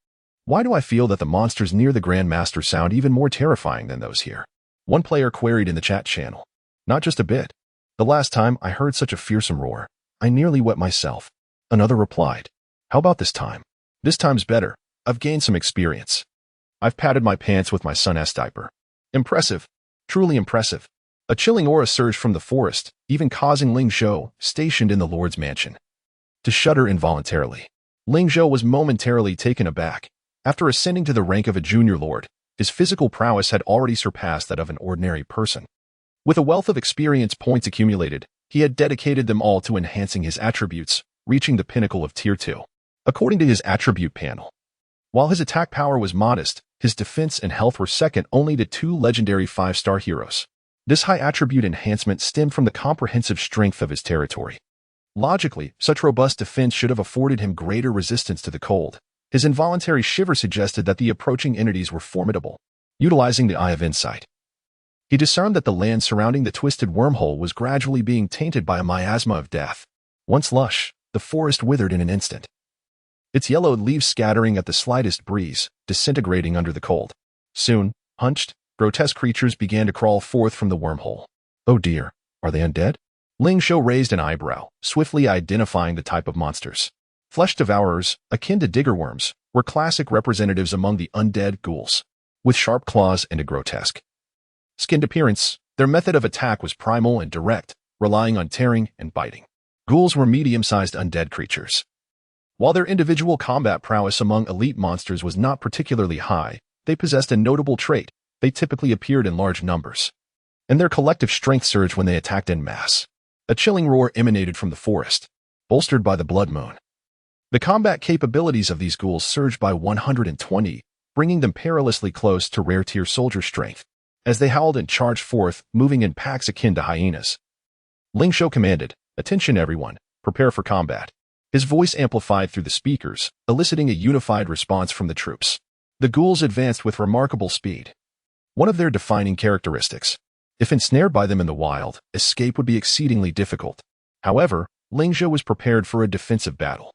Why do I feel that the monsters near the Grandmaster sound even more terrifying than those here? One player queried in the chat channel. Not just a bit. The last time I heard such a fearsome roar, I nearly wet myself. Another replied. How about this time? This time's better. I've gained some experience. I've patted my pants with my son's diaper. Impressive. Truly impressive. A chilling aura surged from the forest, even causing Ling Zhou, stationed in the Lord's mansion, to shudder involuntarily. Ling Zhou was momentarily taken aback. After ascending to the rank of a junior lord, his physical prowess had already surpassed that of an ordinary person. With a wealth of experience points accumulated, he had dedicated them all to enhancing his attributes, reaching the pinnacle of Tier 2. According to his attribute panel, while his attack power was modest, his defense and health were second only to two legendary 5-star heroes. This high attribute enhancement stemmed from the comprehensive strength of his territory. Logically, such robust defense should have afforded him greater resistance to the cold. His involuntary shiver suggested that the approaching entities were formidable. Utilizing the Eye of Insight, he discerned that the land surrounding the twisted wormhole was gradually being tainted by a miasma of death. Once lush, the forest withered in an instant, its yellowed leaves scattering at the slightest breeze, disintegrating under the cold. Soon, hunched, grotesque creatures began to crawl forth from the wormhole. Oh dear, are they undead? Ling Zhou raised an eyebrow, swiftly identifying the type of monsters. Flesh devourers, akin to digger worms, were classic representatives among the undead ghouls. With sharp claws and a grotesque skinned appearance, their method of attack was primal and direct, relying on tearing and biting. Ghouls were medium-sized undead creatures. While their individual combat prowess among elite monsters was not particularly high, they possessed a notable trait: they typically appeared in large numbers, and their collective strength surged when they attacked en masse. A chilling roar emanated from the forest, bolstered by the blood moon. The combat capabilities of these ghouls surged by 120, bringing them perilously close to rare-tier soldier strength. As they howled and charged forth, moving in packs akin to hyenas, Ling Zhou commanded, "Attention everyone, prepare for combat." His voice amplified through the speakers, eliciting a unified response from the troops. The ghouls advanced with remarkable speed. One of their defining characteristics. If ensnared by them in the wild, escape would be exceedingly difficult. However, Ling Zhou was prepared for a defensive battle.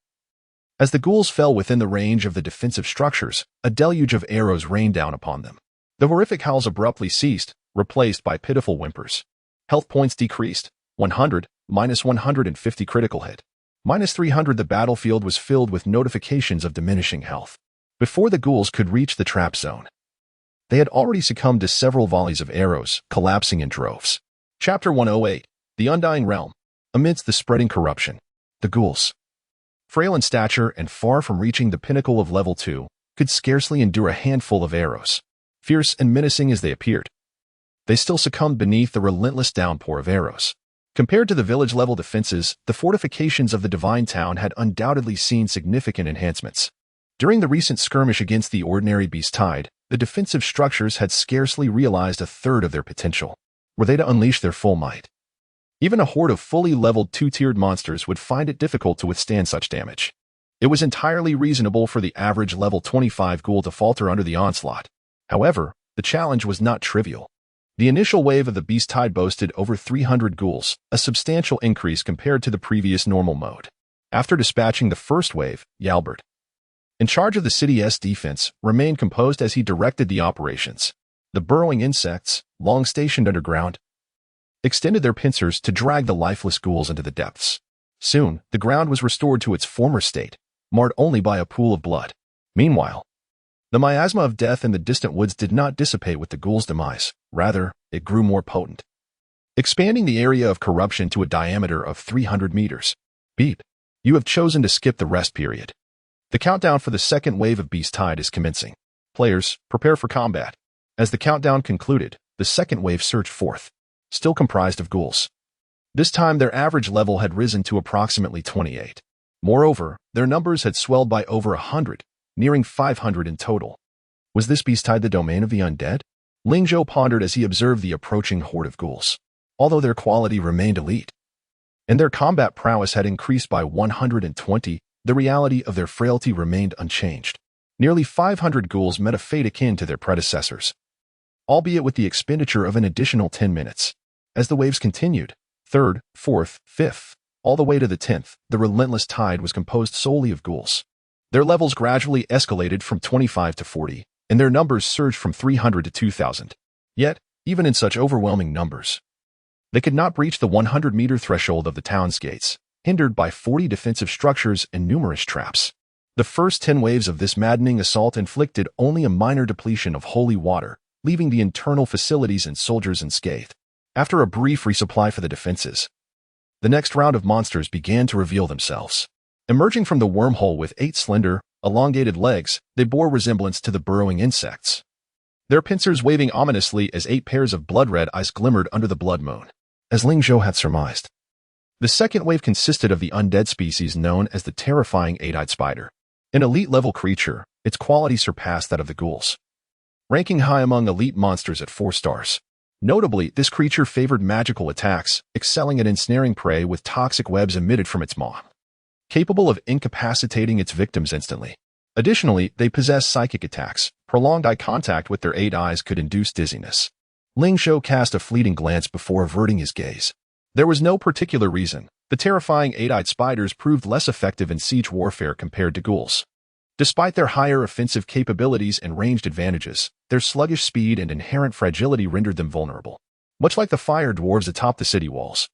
As the ghouls fell within the range of the defensive structures, a deluge of arrows rained down upon them. The horrific howls abruptly ceased, replaced by pitiful whimpers. Health points decreased. 100, minus 150 critical hit. Minus 300. The battlefield was filled with notifications of diminishing health. Before the ghouls could reach the trap zone, they had already succumbed to several volleys of arrows, collapsing in droves. Chapter 108. The Undying Realm. Amidst the spreading corruption, the ghouls, frail in stature and far from reaching the pinnacle of level 2, could scarcely endure a handful of arrows. Fierce and menacing as they appeared, they still succumbed beneath the relentless downpour of arrows. Compared to the village-level defenses, the fortifications of the Divine Town had undoubtedly seen significant enhancements. During the recent skirmish against the ordinary beast tide, the defensive structures had scarcely realized a third of their potential. Were they to unleash their full might, even a horde of fully leveled 2-tiered monsters would find it difficult to withstand such damage. It was entirely reasonable for the average level 25 ghoul to falter under the onslaught. However, the challenge was not trivial. The initial wave of the beast tide boasted over 300 ghouls, a substantial increase compared to the previous normal mode. After dispatching the first wave, Yalbert, in charge of the city's defense, remained composed as he directed the operations. The burrowing insects, long stationed underground, extended their pincers to drag the lifeless ghouls into the depths. Soon, the ground was restored to its former state, marred only by a pool of blood. Meanwhile, the miasma of death in the distant woods did not dissipate with the ghoul's demise. Rather, it grew more potent, expanding the area of corruption to a diameter of 300 meters. Beep. You have chosen to skip the rest period. The countdown for the second wave of beast tide is commencing. Players, prepare for combat. As the countdown concluded, the second wave surged forth, still comprised of ghouls. This time their average level had risen to approximately 28. Moreover, their numbers had swelled by over 100, nearing 500 in total. Was this beast tide the domain of the undead? Ling Zhou pondered as he observed the approaching horde of ghouls. Although their quality remained elite, and their combat prowess had increased by 120, the reality of their frailty remained unchanged. Nearly 500 ghouls met a fate akin to their predecessors, albeit with the expenditure of an additional 10 minutes. As the waves continued, 3rd, 4th, 5th, all the way to the 10th, the relentless tide was composed solely of ghouls. Their levels gradually escalated from 25 to 40, and their numbers surged from 300 to 2,000. Yet, even in such overwhelming numbers, they could not breach the 100-meter threshold of the town's gates, hindered by 40 defensive structures and numerous traps. The first 10 waves of this maddening assault inflicted only a minor depletion of holy water, leaving the internal facilities and soldiers unscathed. After a brief resupply for the defenses, the next round of monsters began to reveal themselves. Emerging from the wormhole with 8 slender, elongated legs, they bore resemblance to the burrowing insects, their pincers waving ominously as 8 pairs of blood-red eyes glimmered under the blood moon. As Ling Zhou had surmised, the second wave consisted of the undead species known as the terrifying 8-eyed spider. An elite-level creature, its quality surpassed that of the ghouls, ranking high among elite monsters at 4 stars. Notably, this creature favored magical attacks, excelling at ensnaring prey with toxic webs emitted from its maw, capable of incapacitating its victims instantly. Additionally, they possess psychic attacks. Prolonged eye contact with their 8 eyes could induce dizziness. Ling Zhou cast a fleeting glance before averting his gaze. There was no particular reason. The terrifying 8-eyed spiders proved less effective in siege warfare compared to ghouls. Despite their higher offensive capabilities and ranged advantages, their sluggish speed and inherent fragility rendered them vulnerable. Much like the fire dwarves atop the city walls,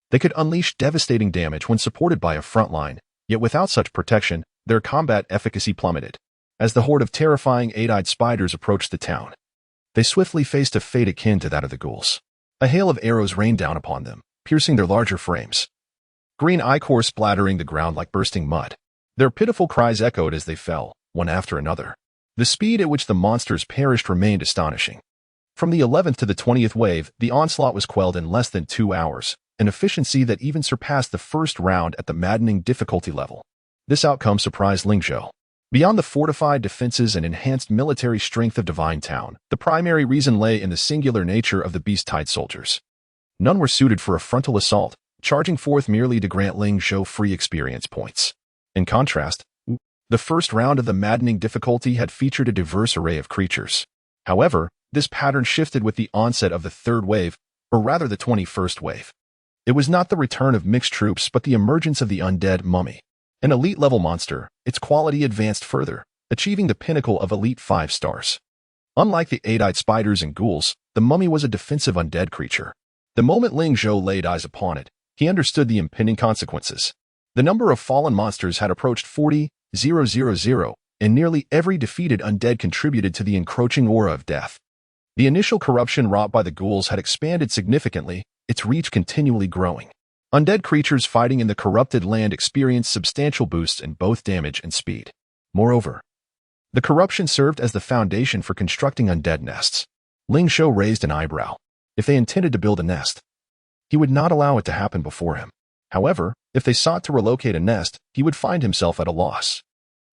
they could unleash devastating damage when supported by a front line, yet without such protection, their combat efficacy plummeted. As the horde of terrifying 8-eyed spiders approached the town, they swiftly faced a fate akin to that of the ghouls. A hail of arrows rained down upon them, piercing their larger frames, green ichor splattering the ground like bursting mud. Their pitiful cries echoed as they fell, one after another. The speed at which the monsters perished remained astonishing. From the 11th to the 20th wave, the onslaught was quelled in less than 2 hours, an efficiency that even surpassed the first round at the maddening difficulty level. This outcome surprised Ling Zhou. Beyond the fortified defenses and enhanced military strength of Divine Town, the primary reason lay in the singular nature of the beast-tied soldiers. None were suited for a frontal assault, charging forth merely to grant Ling Zhou free experience points. In contrast, the first round of the maddening difficulty had featured a diverse array of creatures. However, this pattern shifted with the onset of the 3rd wave, or rather the 21st wave. It was not the return of mixed troops but the emergence of the undead mummy. An elite-level monster, its quality advanced further, achieving the pinnacle of elite 5 stars. Unlike the 8-eyed spiders and ghouls, the mummy was a defensive undead creature. The moment Ling Zhou laid eyes upon it, he understood the impending consequences. The number of fallen monsters had approached 40,000, and nearly every defeated undead contributed to the encroaching aura of death. The initial corruption wrought by the ghouls had expanded significantly, its reach continually growing. Undead creatures fighting in the corrupted land experienced substantial boosts in both damage and speed. Moreover, the corruption served as the foundation for constructing undead nests. Ling Zhou raised an eyebrow. If they intended to build a nest, he would not allow it to happen before him. However, if they sought to relocate a nest, he would find himself at a loss.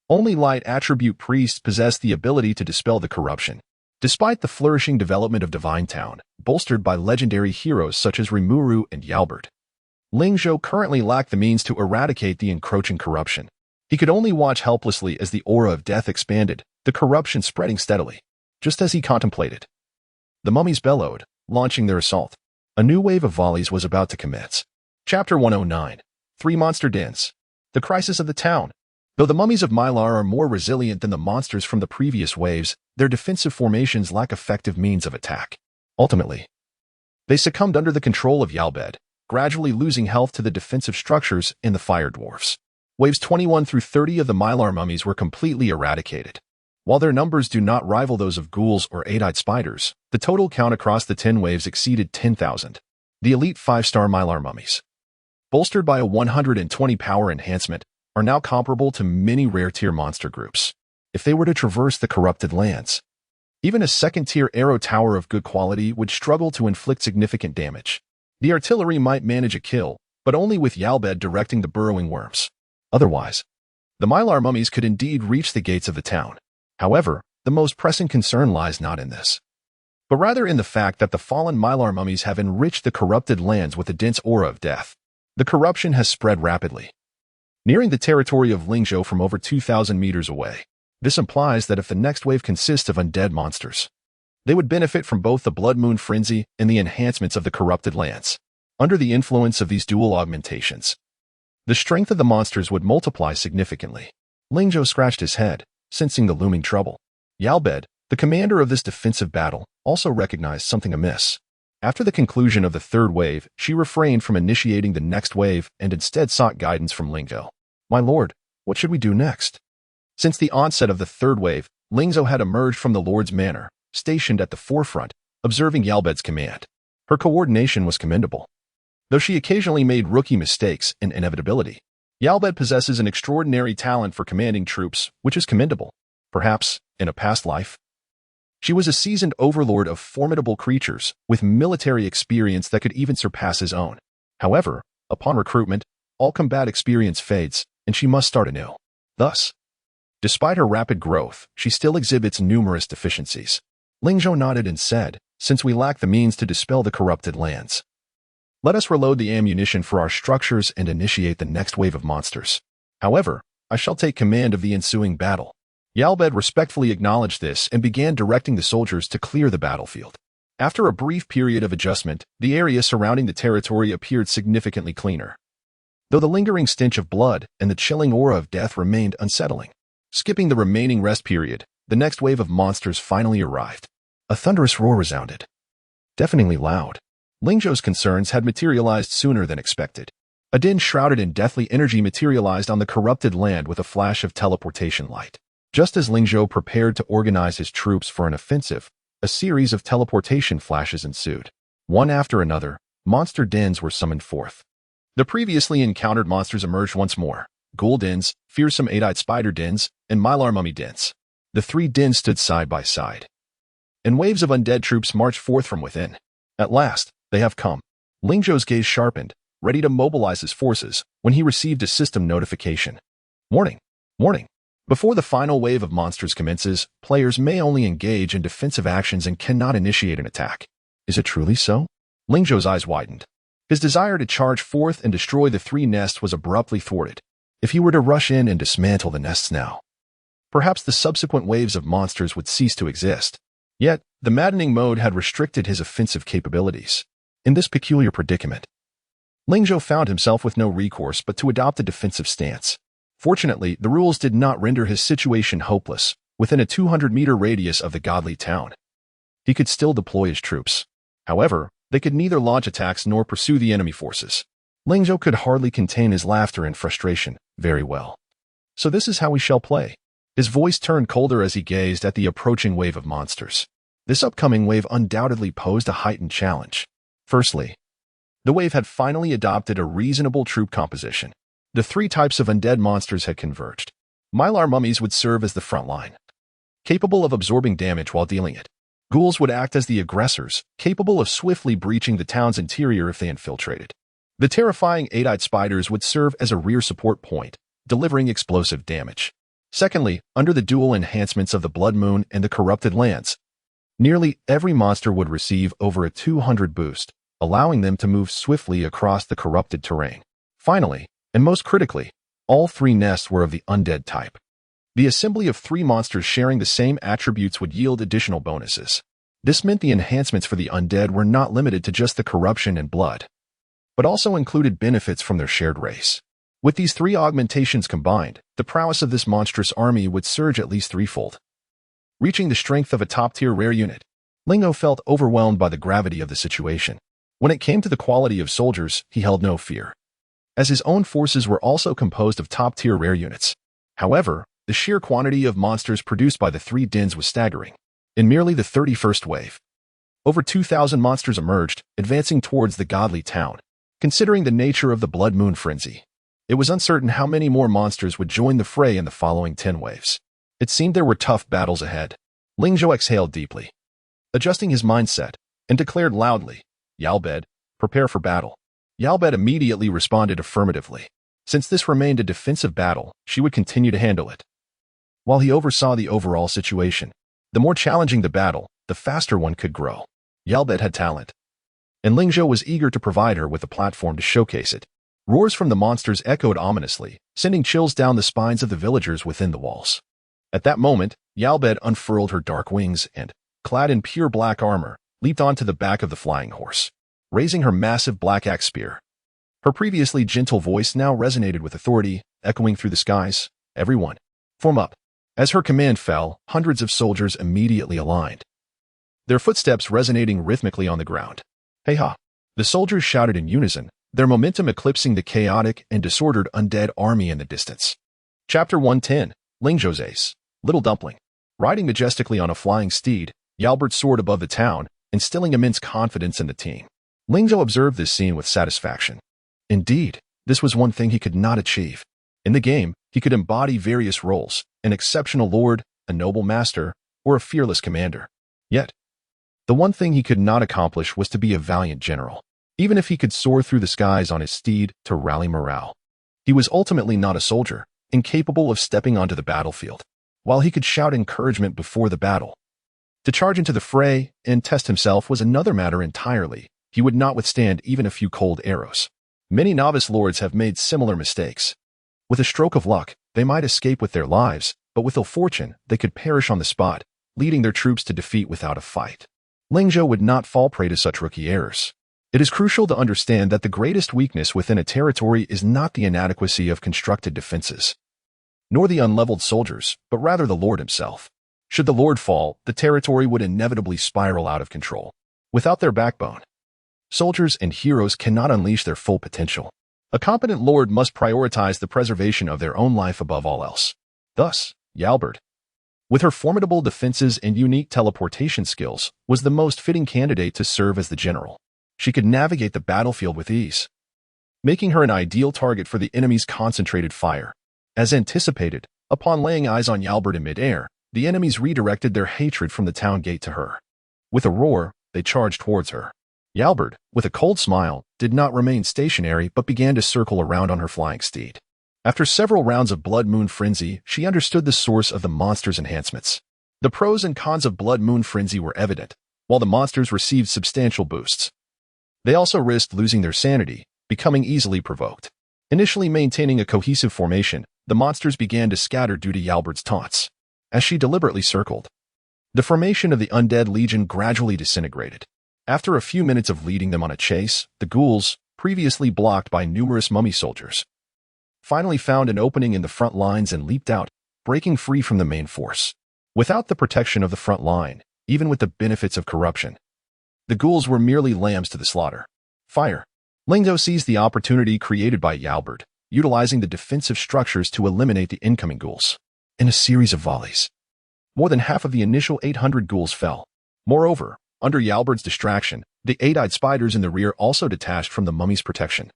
Only light attribute priests possessed the ability to dispel the corruption. Despite the flourishing development of Divine Town, bolstered by legendary heroes such as Rimuru and Yalbert, Ling Zhou currently lacked the means to eradicate the encroaching corruption. He could only watch helplessly as the aura of death expanded, the corruption spreading steadily. Just as he contemplated, the mummies bellowed, launching their assault. A new wave of volleys was about to commence. Chapter 109. 3 Monster Dens. The Crisis of the Town. Though the mummies of Mylar are more resilient than the monsters from the previous waves, their defensive formations lack effective means of attack. Ultimately, they succumbed under the control of Yalbed, gradually losing health to the defensive structures in the fire dwarfs. Waves 21 through 30 of the Mylar mummies were completely eradicated. While their numbers do not rival those of ghouls or 8-eyed spiders, the total count across the 10 waves exceeded 10,000. The elite 5-star Mylar mummies, bolstered by a 120 power enhancement, are now comparable to many rare-tier monster groups. If they were to traverse the corrupted lands, even a second-tier arrow tower of good quality would struggle to inflict significant damage. The artillery might manage a kill, but only with Yalbed directing the burrowing worms. Otherwise, the Mylar mummies could indeed reach the gates of the town. However, the most pressing concern lies not in this, but rather in the fact that the fallen Mylar mummies have enriched the corrupted lands with a dense aura of death. The corruption has spread rapidly, nearing the territory of Ling Zhou from over 2,000 meters away. This implies that if the next wave consists of undead monsters, they would benefit from both the Blood Moon Frenzy and the enhancements of the corrupted lands. Under the influence of these dual augmentations, the strength of the monsters would multiply significantly. Ling Zhou scratched his head, sensing the looming trouble. Yalbed, the commander of this defensive battle, also recognized something amiss. After the conclusion of the 3rd wave, she refrained from initiating the next wave and instead sought guidance from Ling Zhou. "My lord, what should we do next?" Since the onset of the 3rd wave, Ling Zhou had emerged from the Lord's Manor, stationed at the forefront, observing Yalbed's command. Her coordination was commendable. Though she occasionally made rookie mistakes in inevitability, Yalbed possesses an extraordinary talent for commanding troops, which is commendable. Perhaps, in a past life, she was a seasoned overlord of formidable creatures with military experience that could even surpass his own. However, upon recruitment, all combat experience fades, and she must start anew. Thus, despite her rapid growth, she still exhibits numerous deficiencies. Ling Zhou nodded and said, "Since we lack the means to dispel the corrupted lands, let us reload the ammunition for our structures and initiate the next wave of monsters. However, I shall take command of the ensuing battle." Yalbed respectfully acknowledged this and began directing the soldiers to clear the battlefield. After a brief period of adjustment, the area surrounding the territory appeared significantly cleaner, though the lingering stench of blood and the chilling aura of death remained unsettling. Skipping the remaining rest period, the next wave of monsters finally arrived. A thunderous roar resounded, deafeningly loud. Ling Zhou's concerns had materialized sooner than expected. A din shrouded in deathly energy materialized on the corrupted land with a flash of teleportation light. Just as Ling Zhou prepared to organize his troops for an offensive, a series of teleportation flashes ensued. One after another, monster dens were summoned forth. The previously encountered monsters emerged once more: ghoul dens, fearsome eight-eyed spider dens, and mylar mummy dens. The three dens stood side by side, and waves of undead troops marched forth from within. At last, they have come. Ling Zhou's gaze sharpened, ready to mobilize his forces, when he received a system notification. Warning! Warning! Before the final wave of monsters commences, players may only engage in defensive actions and cannot initiate an attack. Is it truly so? Ling Zhou's eyes widened. His desire to charge forth and destroy the three nests was abruptly thwarted. If he were to rush in and dismantle the nests now, perhaps the subsequent waves of monsters would cease to exist. Yet, the maddening mode had restricted his offensive capabilities. In this peculiar predicament, Ling Zhou found himself with no recourse but to adopt a defensive stance. Fortunately, the rules did not render his situation hopeless. Within a 200-meter radius of the godly town, he could still deploy his troops. However, they could neither launch attacks nor pursue the enemy forces. Ling Zhou could hardly contain his laughter and frustration. Very well. So this is how we shall play. His voice turned colder as he gazed at the approaching wave of monsters. This upcoming wave undoubtedly posed a heightened challenge. Firstly, the wave had finally adopted a reasonable troop composition. The three types of undead monsters had converged. Mylar mummies would serve as the front line, capable of absorbing damage while dealing it. Ghouls would act as the aggressors, capable of swiftly breaching the town's interior if they infiltrated. The terrifying eight-eyed spiders would serve as a rear support point, delivering explosive damage. Secondly, under the dual enhancements of the Blood Moon and the Corrupted Lands, nearly every monster would receive over a 200 boost, allowing them to move swiftly across the corrupted terrain. Finally, and most critically, all three nests were of the undead type. The assembly of three monsters sharing the same attributes would yield additional bonuses. This meant the enhancements for the undead were not limited to just the corruption and blood, but also included benefits from their shared race. With these three augmentations combined, the prowess of this monstrous army would surge at least threefold, reaching the strength of a top-tier rare unit. Ling Zhou felt overwhelmed by the gravity of the situation. When it came to the quality of soldiers, he held no fear, as his own forces were also composed of top-tier rare units. However, the sheer quantity of monsters produced by the three dens was staggering. In merely the 31st wave, over 2,000 monsters emerged, advancing towards the godly town. Considering the nature of the Blood Moon frenzy, it was uncertain how many more monsters would join the fray in the following 10 waves. It seemed there were tough battles ahead. Ling Zhou exhaled deeply, adjusting his mindset, and declared loudly, "Yalbed, prepare for battle." Yalbed immediately responded affirmatively. Since this remained a defensive battle, she would continue to handle it. While he oversaw the overall situation, the more challenging the battle, the faster one could grow. Yalbed had talent, and Ling Zhou was eager to provide her with a platform to showcase it. Roars from the monsters echoed ominously, sending chills down the spines of the villagers within the walls. At that moment, Yalbed unfurled her dark wings and, clad in pure black armor, leaped onto the back of the flying horse, raising her massive black axe spear. Her previously gentle voice now resonated with authority, echoing through the skies. "Everyone, form up." As her command fell, hundreds of soldiers immediately aligned, their footsteps resonating rhythmically on the ground. "Hey-ha!" The soldiers shouted in unison, their momentum eclipsing the chaotic and disordered undead army in the distance. Chapter 110, Ling Zhou's Ace. Little Dumpling. Riding majestically on a flying steed, Yalbert soared above the town, instilling immense confidence in the team. Ling Zhou observed this scene with satisfaction. Indeed, this was one thing he could not achieve. In the game, he could embody various roles, an exceptional lord, a noble master, or a fearless commander. Yet, the one thing he could not accomplish was to be a valiant general. Even if he could soar through the skies on his steed to rally morale, he was ultimately not a soldier, incapable of stepping onto the battlefield. While he could shout encouragement before the battle, to charge into the fray and test himself was another matter entirely. He would not withstand even a few cold arrows. Many novice lords have made similar mistakes. With a stroke of luck, they might escape with their lives, but with ill fortune, they could perish on the spot, leading their troops to defeat without a fight. Ling Zhou would not fall prey to such rookie errors. It is crucial to understand that the greatest weakness within a territory is not the inadequacy of constructed defenses, nor the unleveled soldiers, but rather the lord himself. Should the lord fall, the territory would inevitably spiral out of control. Without their backbone, soldiers and heroes cannot unleash their full potential. A competent lord must prioritize the preservation of their own life above all else. Thus, Yalbert, with her formidable defenses and unique teleportation skills, was the most fitting candidate to serve as the general. She could navigate the battlefield with ease, making her an ideal target for the enemy's concentrated fire. As anticipated, upon laying eyes on Yalbert in midair, the enemies redirected their hatred from the town gate to her. With a roar, they charged towards her. Yalbert, with a cold smile, did not remain stationary but began to circle around on her flying steed. After several rounds of Blood Moon Frenzy, she understood the source of the monster's enhancements. The pros and cons of Blood Moon Frenzy were evident. While the monsters received substantial boosts, they also risked losing their sanity, becoming easily provoked. Initially maintaining a cohesive formation, the monsters began to scatter due to Yalbert's taunts. As she deliberately circled, the formation of the Undead Legion gradually disintegrated. After a few minutes of leading them on a chase, the ghouls, previously blocked by numerous mummy soldiers, finally found an opening in the front lines and leaped out, breaking free from the main force. Without the protection of the front line, even with the benefits of corruption, the ghouls were merely lambs to the slaughter. Fire. Ling Zhou seized the opportunity created by Yalbert, utilizing the defensive structures to eliminate the incoming ghouls. In a series of volleys, more than half of the initial 800 ghouls fell. Moreover, under Yalbert's distraction, the 8-eyed spiders in the rear also detached from the mummy's protection,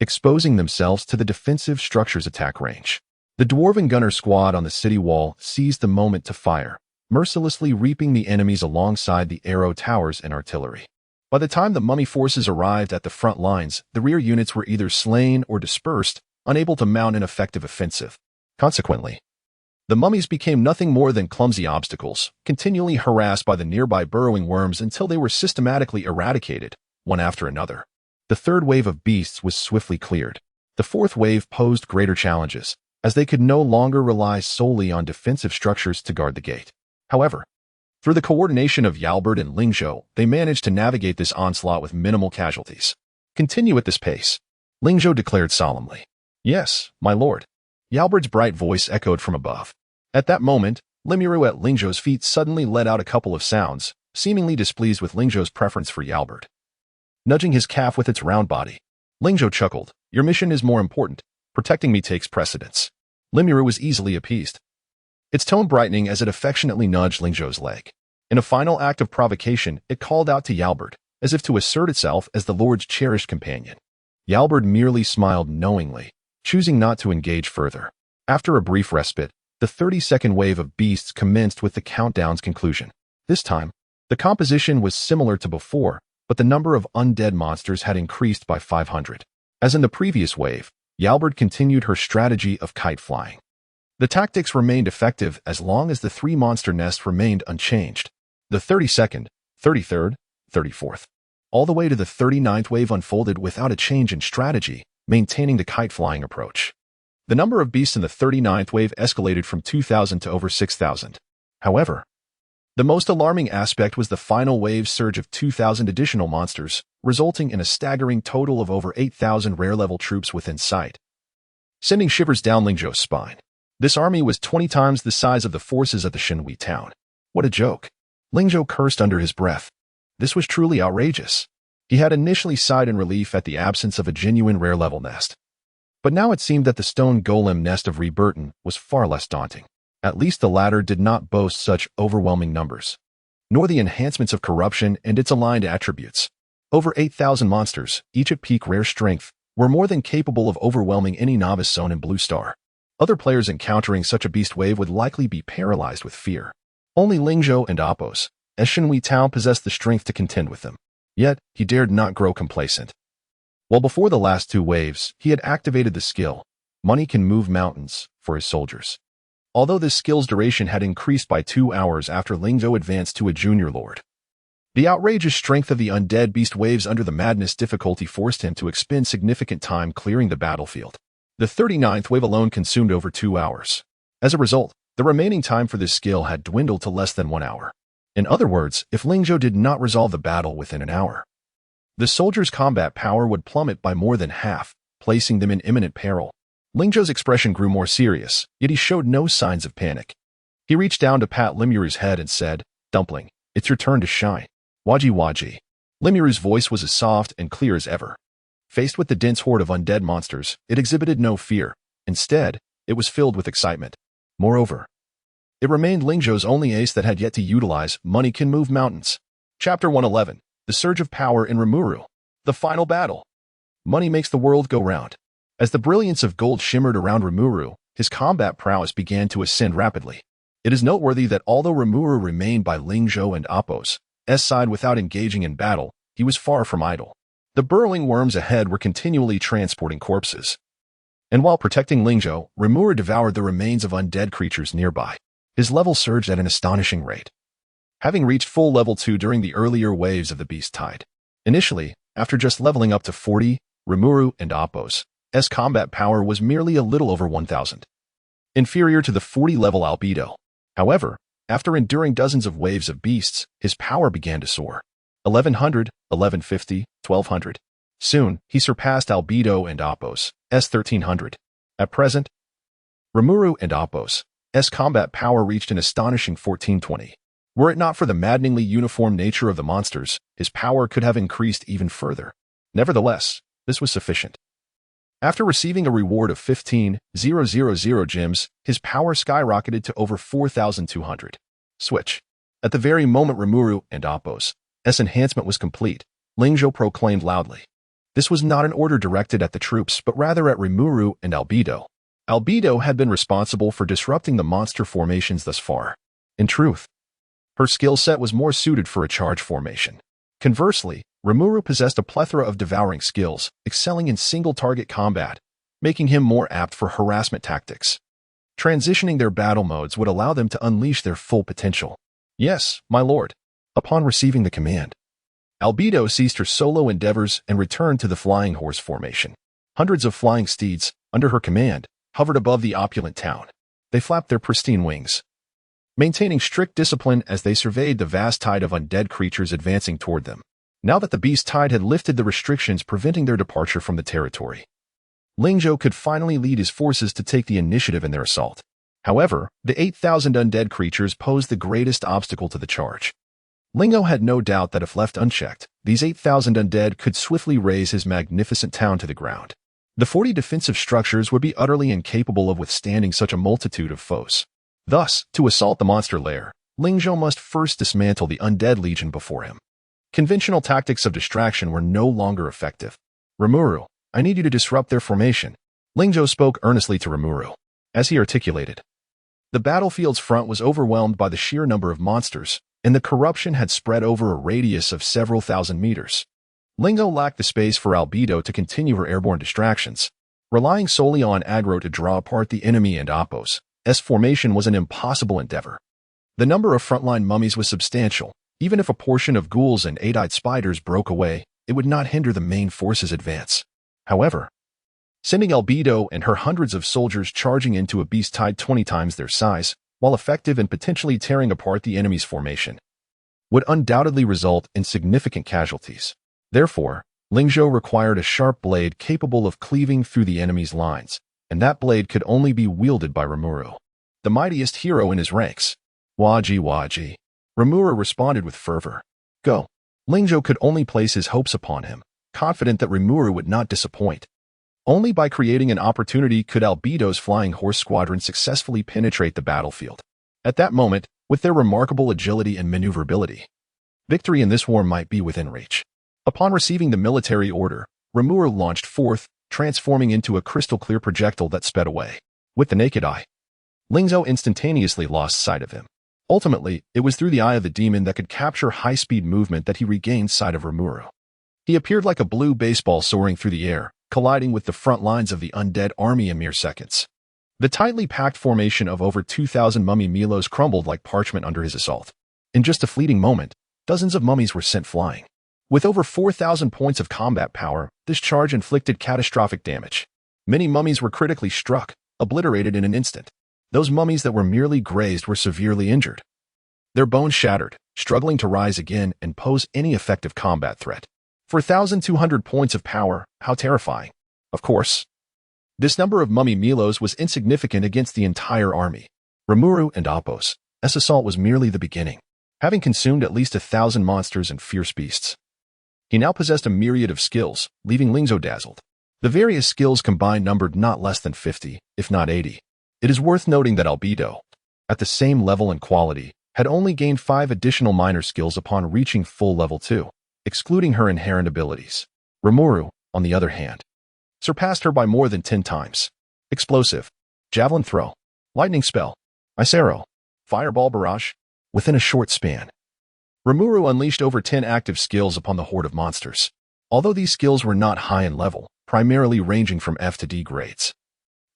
exposing themselves to the defensive structure's attack range. The dwarven gunner squad on the city wall seized the moment to fire, mercilessly reaping the enemies alongside the arrow towers and artillery. By the time the mummy forces arrived at the front lines, the rear units were either slain or dispersed, unable to mount an effective offensive. Consequently, the mummies became nothing more than clumsy obstacles, continually harassed by the nearby burrowing worms until they were systematically eradicated, one after another. The third wave of beasts was swiftly cleared. The fourth wave posed greater challenges, as they could no longer rely solely on defensive structures to guard the gate. However, through the coordination of Yalbert and Ling Zhou, they managed to navigate this onslaught with minimal casualties. Continue at this pace, Ling Zhou declared solemnly. Yes, my lord. Yalbert's bright voice echoed from above. At that moment, Lemiru at Ling Zhou's feet suddenly let out a couple of sounds, seemingly displeased with Ling Zhou's preference for Yalbert. Nudging his calf with its round body, Ling Zhou chuckled. Your mission is more important. Protecting me takes precedence. Lemiru was easily appeased, its tone brightening as it affectionately nudged Ling Zhou's leg. In a final act of provocation, it called out to Yalbert, as if to assert itself as the lord's cherished companion. Yalbert merely smiled knowingly, choosing not to engage further. After a brief respite, the 30-second wave of beasts commenced with the countdown's conclusion. This time, the composition was similar to before, but the number of undead monsters had increased by 500. As in the previous wave, Yalbert continued her strategy of kite flying. The tactics remained effective as long as the 3 monster nests remained unchanged. The 32nd, 33rd, 34th, all the way to the 39th wave unfolded without a change in strategy, maintaining the kite flying approach. The number of beasts in the 39th wave escalated from 2,000 to over 6,000. However, the most alarming aspect was the final wave's surge of 2,000 additional monsters, resulting in a staggering total of over 8,000 rare-level troops within sight, sending shivers down Ling Zhou's spine. This army was 20 times the size of the forces at the Shenhui town. What a joke. Ling Zhou cursed under his breath. This was truly outrageous. He had initially sighed in relief at the absence of a genuine rare-level nest, but now it seemed that the stone golem nest of reborn was far less daunting. At least the latter did not boast such overwhelming numbers. nor the enhancements of corruption and its aligned attributes. Over 8,000 monsters, each at peak rare strength, were more than capable of overwhelming any novice zone in Blue Star. Other players encountering such a beast wave would likely be paralyzed with fear. Only Ling Zhou and Appos, Shenhui Tao possessed the strength to contend with them. Yet, he dared not grow complacent. While before the last two waves, he had activated the skill, Money Can Move Mountains, for his soldiers. Although this skill's duration had increased by 2 hours after Ling Zhou advanced to a junior lord. The outrageous strength of the undead beast waves under the madness difficulty forced him to expend significant time clearing the battlefield. The 39th wave alone consumed over 2 hours. As a result, the remaining time for this skill had dwindled to less than 1 hour. In other words, if Ling Zhou did not resolve the battle within an hour, the soldiers' combat power would plummet by more than half, placing them in imminent peril. Ling Zhou's expression grew more serious, yet he showed no signs of panic. He reached down to pat Limuru's head and said, "Dumpling, it's your turn to shine. Waji waji." Limuru's voice was as soft and clear as ever. Faced with the dense horde of undead monsters, it exhibited no fear. Instead, it was filled with excitement. Moreover, it remained Ling Zhou's only ace that had yet to utilize Money Can Move Mountains. Chapter 111, The Surge of Power in Rimuru. The Final Battle. Money makes the world go round. As the brilliance of gold shimmered around Rimuru, his combat prowess began to ascend rapidly. It is noteworthy that although Rimuru remained by Ling Zhou and Appos' side without engaging in battle, he was far from idle. The burrowing worms ahead were continually transporting corpses. And while protecting Ling Zhou, Rimuru devoured the remains of undead creatures nearby. His level surged at an astonishing rate, having reached full level 2 during the earlier waves of the beast tide. Initially, after just leveling up to 40, Rimuru and Appos' combat power was merely a little over 1,000, inferior to the 40-level albedo. However, after enduring dozens of waves of beasts, his power began to soar. 1,100, 1,150, 1,200. Soon, he surpassed albedo and Appos' 1,300. At present, Rimuru and Appos' combat power reached an astonishing 1,420. Were it not for the maddeningly uniform nature of the monsters, his power could have increased even further. Nevertheless, this was sufficient. After receiving a reward of 15,000 gems, his power skyrocketed to over 4,200. Switch. At the very moment Rimuru and Appos' enhancement was complete, Ling Zhou proclaimed loudly. This was not an order directed at the troops, but rather at Rimuru and Albedo. Albedo had been responsible for disrupting the monster formations thus far. In truth, her skill set was more suited for a charge formation. Conversely, Rimuru possessed a plethora of devouring skills, excelling in single-target combat, making him more apt for harassment tactics. Transitioning their battle modes would allow them to unleash their full potential. Yes, my lord. Upon receiving the command, Albedo ceased her solo endeavors and returned to the flying horse formation. Hundreds of flying steeds, under her command, hovered above the opulent town. They flapped their pristine wings, maintaining strict discipline as they surveyed the vast tide of undead creatures advancing toward them. Now that the beast tide had lifted the restrictions preventing their departure from the territory, Ling Zhou could finally lead his forces to take the initiative in their assault. However, the 8,000 undead creatures posed the greatest obstacle to the charge. Ling Zhou had no doubt that if left unchecked, these 8,000 undead could swiftly raze his magnificent town to the ground. The 40 defensive structures would be utterly incapable of withstanding such a multitude of foes. Thus, to assault the monster lair, Ling Zhou must first dismantle the undead legion before him. Conventional tactics of distraction were no longer effective. Rimuru, I need you to disrupt their formation. Ling Zhou spoke earnestly to Rimuru. As he articulated, the battlefield's front was overwhelmed by the sheer number of monsters, and the corruption had spread over a radius of several thousand meters. Ling Zhou lacked the space for Albedo to continue her airborne distractions. Relying solely on aggro to draw apart the enemy and Appos' formation was an impossible endeavor. The number of frontline mummies was substantial. Even if a portion of ghouls and eight-eyed spiders broke away, it would not hinder the main force's advance. However, sending Albedo and her hundreds of soldiers charging into a beast tide 20 times their size, while effective in potentially tearing apart the enemy's formation, would undoubtedly result in significant casualties. Therefore, Ling Zhou required a sharp blade capable of cleaving through the enemy's lines, and that blade could only be wielded by Rimuru, the mightiest hero in his ranks. Waji waji. Rimuru responded with fervor. Go. Ling Zhou could only place his hopes upon him, confident that Rimuru would not disappoint. Only by creating an opportunity could Albedo's flying horse squadron successfully penetrate the battlefield. At that moment, With their remarkable agility and maneuverability, victory in this war might be within reach. Upon receiving the military order, Rimuru launched forth, transforming into a crystal-clear projectile that sped away. With the naked eye, Ling Zhou instantaneously lost sight of him. Ultimately, it was through the eye of the demon that could capture high-speed movement that he regained sight of Rimuru. He appeared like a blue baseball soaring through the air, colliding with the front lines of the undead army in mere seconds. The tightly packed formation of over 2,000 mummy Milos crumbled like parchment under his assault. In just a fleeting moment, dozens of mummies were sent flying. With over 4,000 points of combat power, this charge inflicted catastrophic damage. Many mummies were critically struck, obliterated in an instant. Those mummies that were merely grazed were severely injured. Their bones shattered, struggling to rise again and pose any effective combat threat. For 1,200 points of power, how terrifying. Of course, this number of mummy Milos was insignificant against the entire army. Rimuru and Appo's assault was merely the beginning. Having consumed at least 1,000 monsters and fierce beasts, he now possessed a myriad of skills, leaving Ling Zhou dazzled. The various skills combined numbered not less than 50, if not 80. It is worth noting that Albedo, at the same level and quality, had only gained 5 additional minor skills upon reaching full level 2, excluding her inherent abilities. Rimuru, on the other hand, surpassed her by more than 10 times. Explosive, javelin throw, lightning spell, ice arrow, fireball barrage, within a short span. Rimuru unleashed over 10 active skills upon the horde of monsters. Although these skills were not high in level, primarily ranging from F to D grades.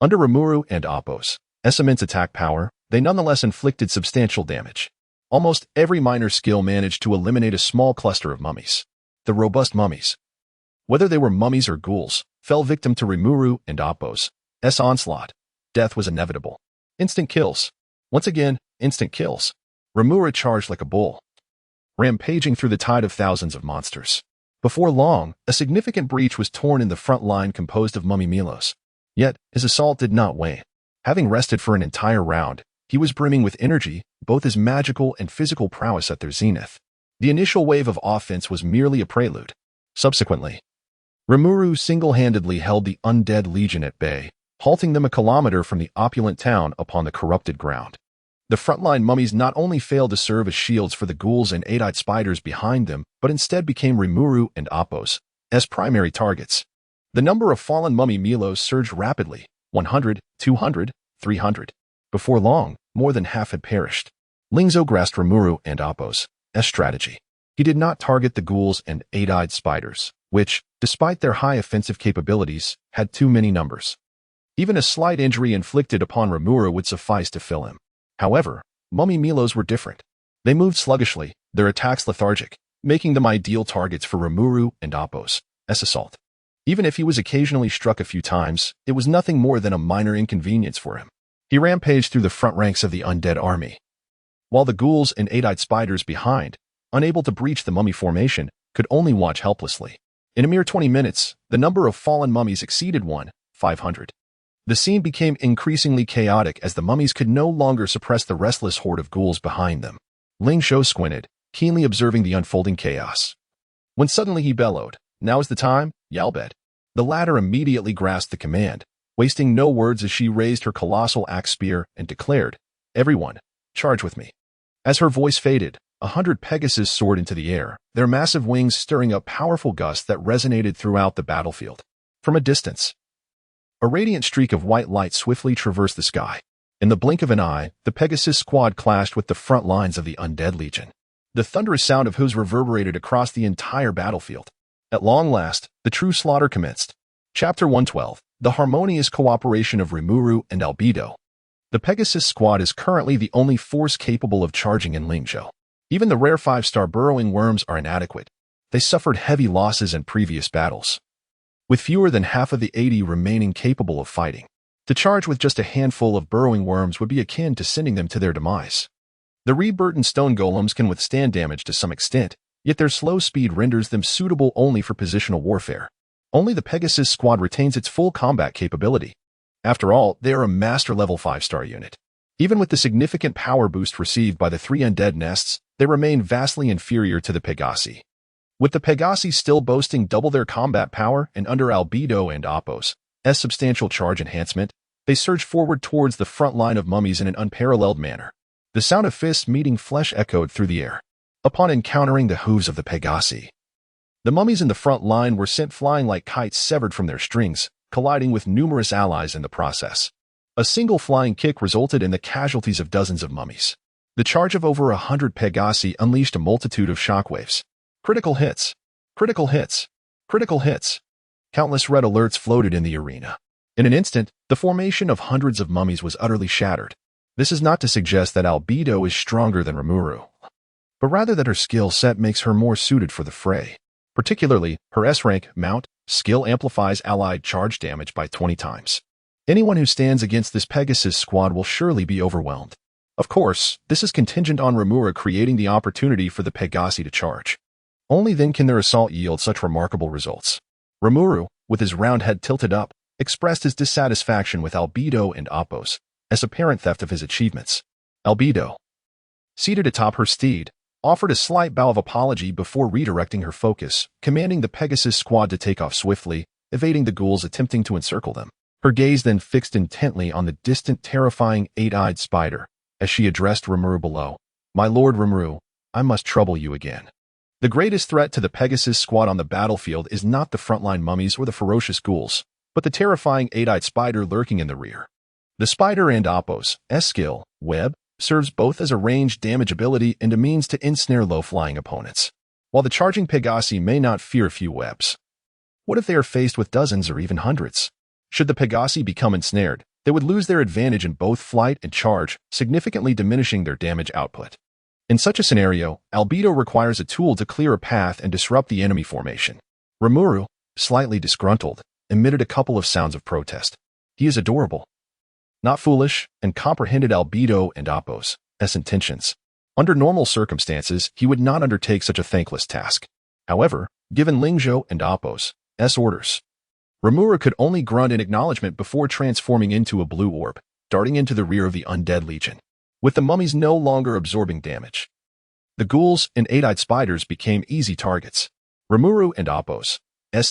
Under Rimuru and Appo's immense attack power, they nonetheless inflicted substantial damage. Almost every minor skill managed to eliminate a small cluster of mummies. The robust mummies, whether they were mummies or ghouls, fell victim to Rimuru and Appo's onslaught. Death was inevitable. Instant kills. Once again, instant kills. Rimuru charged like a bull, rampaging through the tide of thousands of monsters. Before long, a significant breach was torn in the front line composed of mummy Milos. Yet, his assault did not wane. Having rested for an entire round, he was brimming with energy, both his magical and physical prowess at their zenith. The initial wave of offense was merely a prelude. Subsequently, Rimuru single-handedly held the undead legion at bay, halting them a kilometer from the opulent town upon the corrupted ground. The frontline mummies not only failed to serve as shields for the ghouls and eight-eyed spiders behind them, but instead became Rimuru and Appo's primary targets. The number of fallen mummy Milos surged rapidly, 100, 200, 300. Before long, more than half had perished. Ling Zhou grasped Rimuru and Appo's strategy. He did not target the ghouls and eight-eyed spiders, which, despite their high offensive capabilities, had too many numbers. Even a slight injury inflicted upon Rimuru would suffice to fill him. However, mummy Milos were different. They moved sluggishly, their attacks lethargic, making them ideal targets for Rimuru and Appo's assault. Even if he was occasionally struck a few times, it was nothing more than a minor inconvenience for him. He rampaged through the front ranks of the undead army, while the ghouls and eight-eyed spiders behind, unable to breach the mummy formation, could only watch helplessly. In a mere 20 minutes, the number of fallen mummies exceeded 500. The scene became increasingly chaotic as the mummies could no longer suppress the restless horde of ghouls behind them. Ling Zhou squinted, keenly observing the unfolding chaos. When suddenly he bellowed, "Now is the time, Yalbed." The latter immediately grasped the command, wasting no words as she raised her colossal axe spear and declared, "Everyone, charge with me." As her voice faded, 100 Pegasus soared into the air, their massive wings stirring up powerful gusts that resonated throughout the battlefield. From a distance, a radiant streak of white light swiftly traversed the sky. In the blink of an eye, the Pegasus squad clashed with the front lines of the undead legion. The thunderous sound of hooves reverberated across the entire battlefield. At long last, the true slaughter commenced. Chapter 112, The Harmonious Cooperation of Rimuru and Albedo. The Pegasus squad is currently the only force capable of charging in Ling Zhou. Even the rare 5-star burrowing worms are inadequate. They suffered heavy losses in previous battles, with fewer than half of the 80 remaining capable of fighting. To charge with just a handful of burrowing worms would be akin to sending them to their demise. The reborn stone golems can withstand damage to some extent, yet their slow speed renders them suitable only for positional warfare. Only the Pegasus squad retains its full combat capability. After all, they are a master-level 5-star unit. Even with the significant power boost received by the 3 undead nests, they remain vastly inferior to the Pegasi. With the Pegasi still boasting double their combat power and under Albedo and Appo's substantial charge enhancement, they surge forward towards the front line of mummies in an unparalleled manner. The sound of fists meeting flesh echoed through the air. Upon encountering the hooves of the Pegasi, the mummies in the front line were sent flying like kites severed from their strings, colliding with numerous allies in the process. A single flying kick resulted in the casualties of dozens of mummies. The charge of over 100 Pegasi unleashed a multitude of shockwaves. Critical hits. Critical hits. Critical hits. Countless red alerts floated in the arena. In an instant, the formation of hundreds of mummies was utterly shattered. This is not to suggest that Albedo is stronger than Rimuru, but rather that her skill set makes her more suited for the fray. Particularly, her S-rank mount skill amplifies allied charge damage by 20 times. Anyone who stands against this Pegasus squad will surely be overwhelmed. Of course, this is contingent on Rimuru creating the opportunity for the Pegasi to charge. Only then can their assault yield such remarkable results. Rimuru, with his round head tilted up, expressed his dissatisfaction with Albedo and Appos, as apparent theft of his achievements. Albedo, seated atop her steed, offered a slight bow of apology before redirecting her focus, commanding the Pegasus squad to take off swiftly, evading the ghouls attempting to encircle them. Her gaze then fixed intently on the distant, terrifying, eight-eyed spider, as she addressed Rimuru below. "My lord Rimuru, I must trouble you again. The greatest threat to the Pegasus squad on the battlefield is not the frontline mummies or the ferocious ghouls, but the terrifying eight-eyed spider lurking in the rear. The spider and Appos' skill, web, serves both as a ranged damage ability and a means to ensnare low-flying opponents. While the charging Pegasi may not fear a few webs, what if they are faced with dozens or even hundreds? Should the Pegasi become ensnared, they would lose their advantage in both flight and charge, significantly diminishing their damage output. In such a scenario, Albedo requires a tool to clear a path and disrupt the enemy formation. Rimuru, slightly disgruntled, emitted a couple of sounds of protest. He is adorable, not foolish, and comprehended Albedo and Appos' intentions. Under normal circumstances, he would not undertake such a thankless task. However, given Ling Zhou and Appos' orders, Rimuru could only grunt in acknowledgement before transforming into a blue orb, darting into the rear of the undead legion. With the mummies no longer absorbing damage, the ghouls and eight-eyed spiders became easy targets. Rimuru and Appos'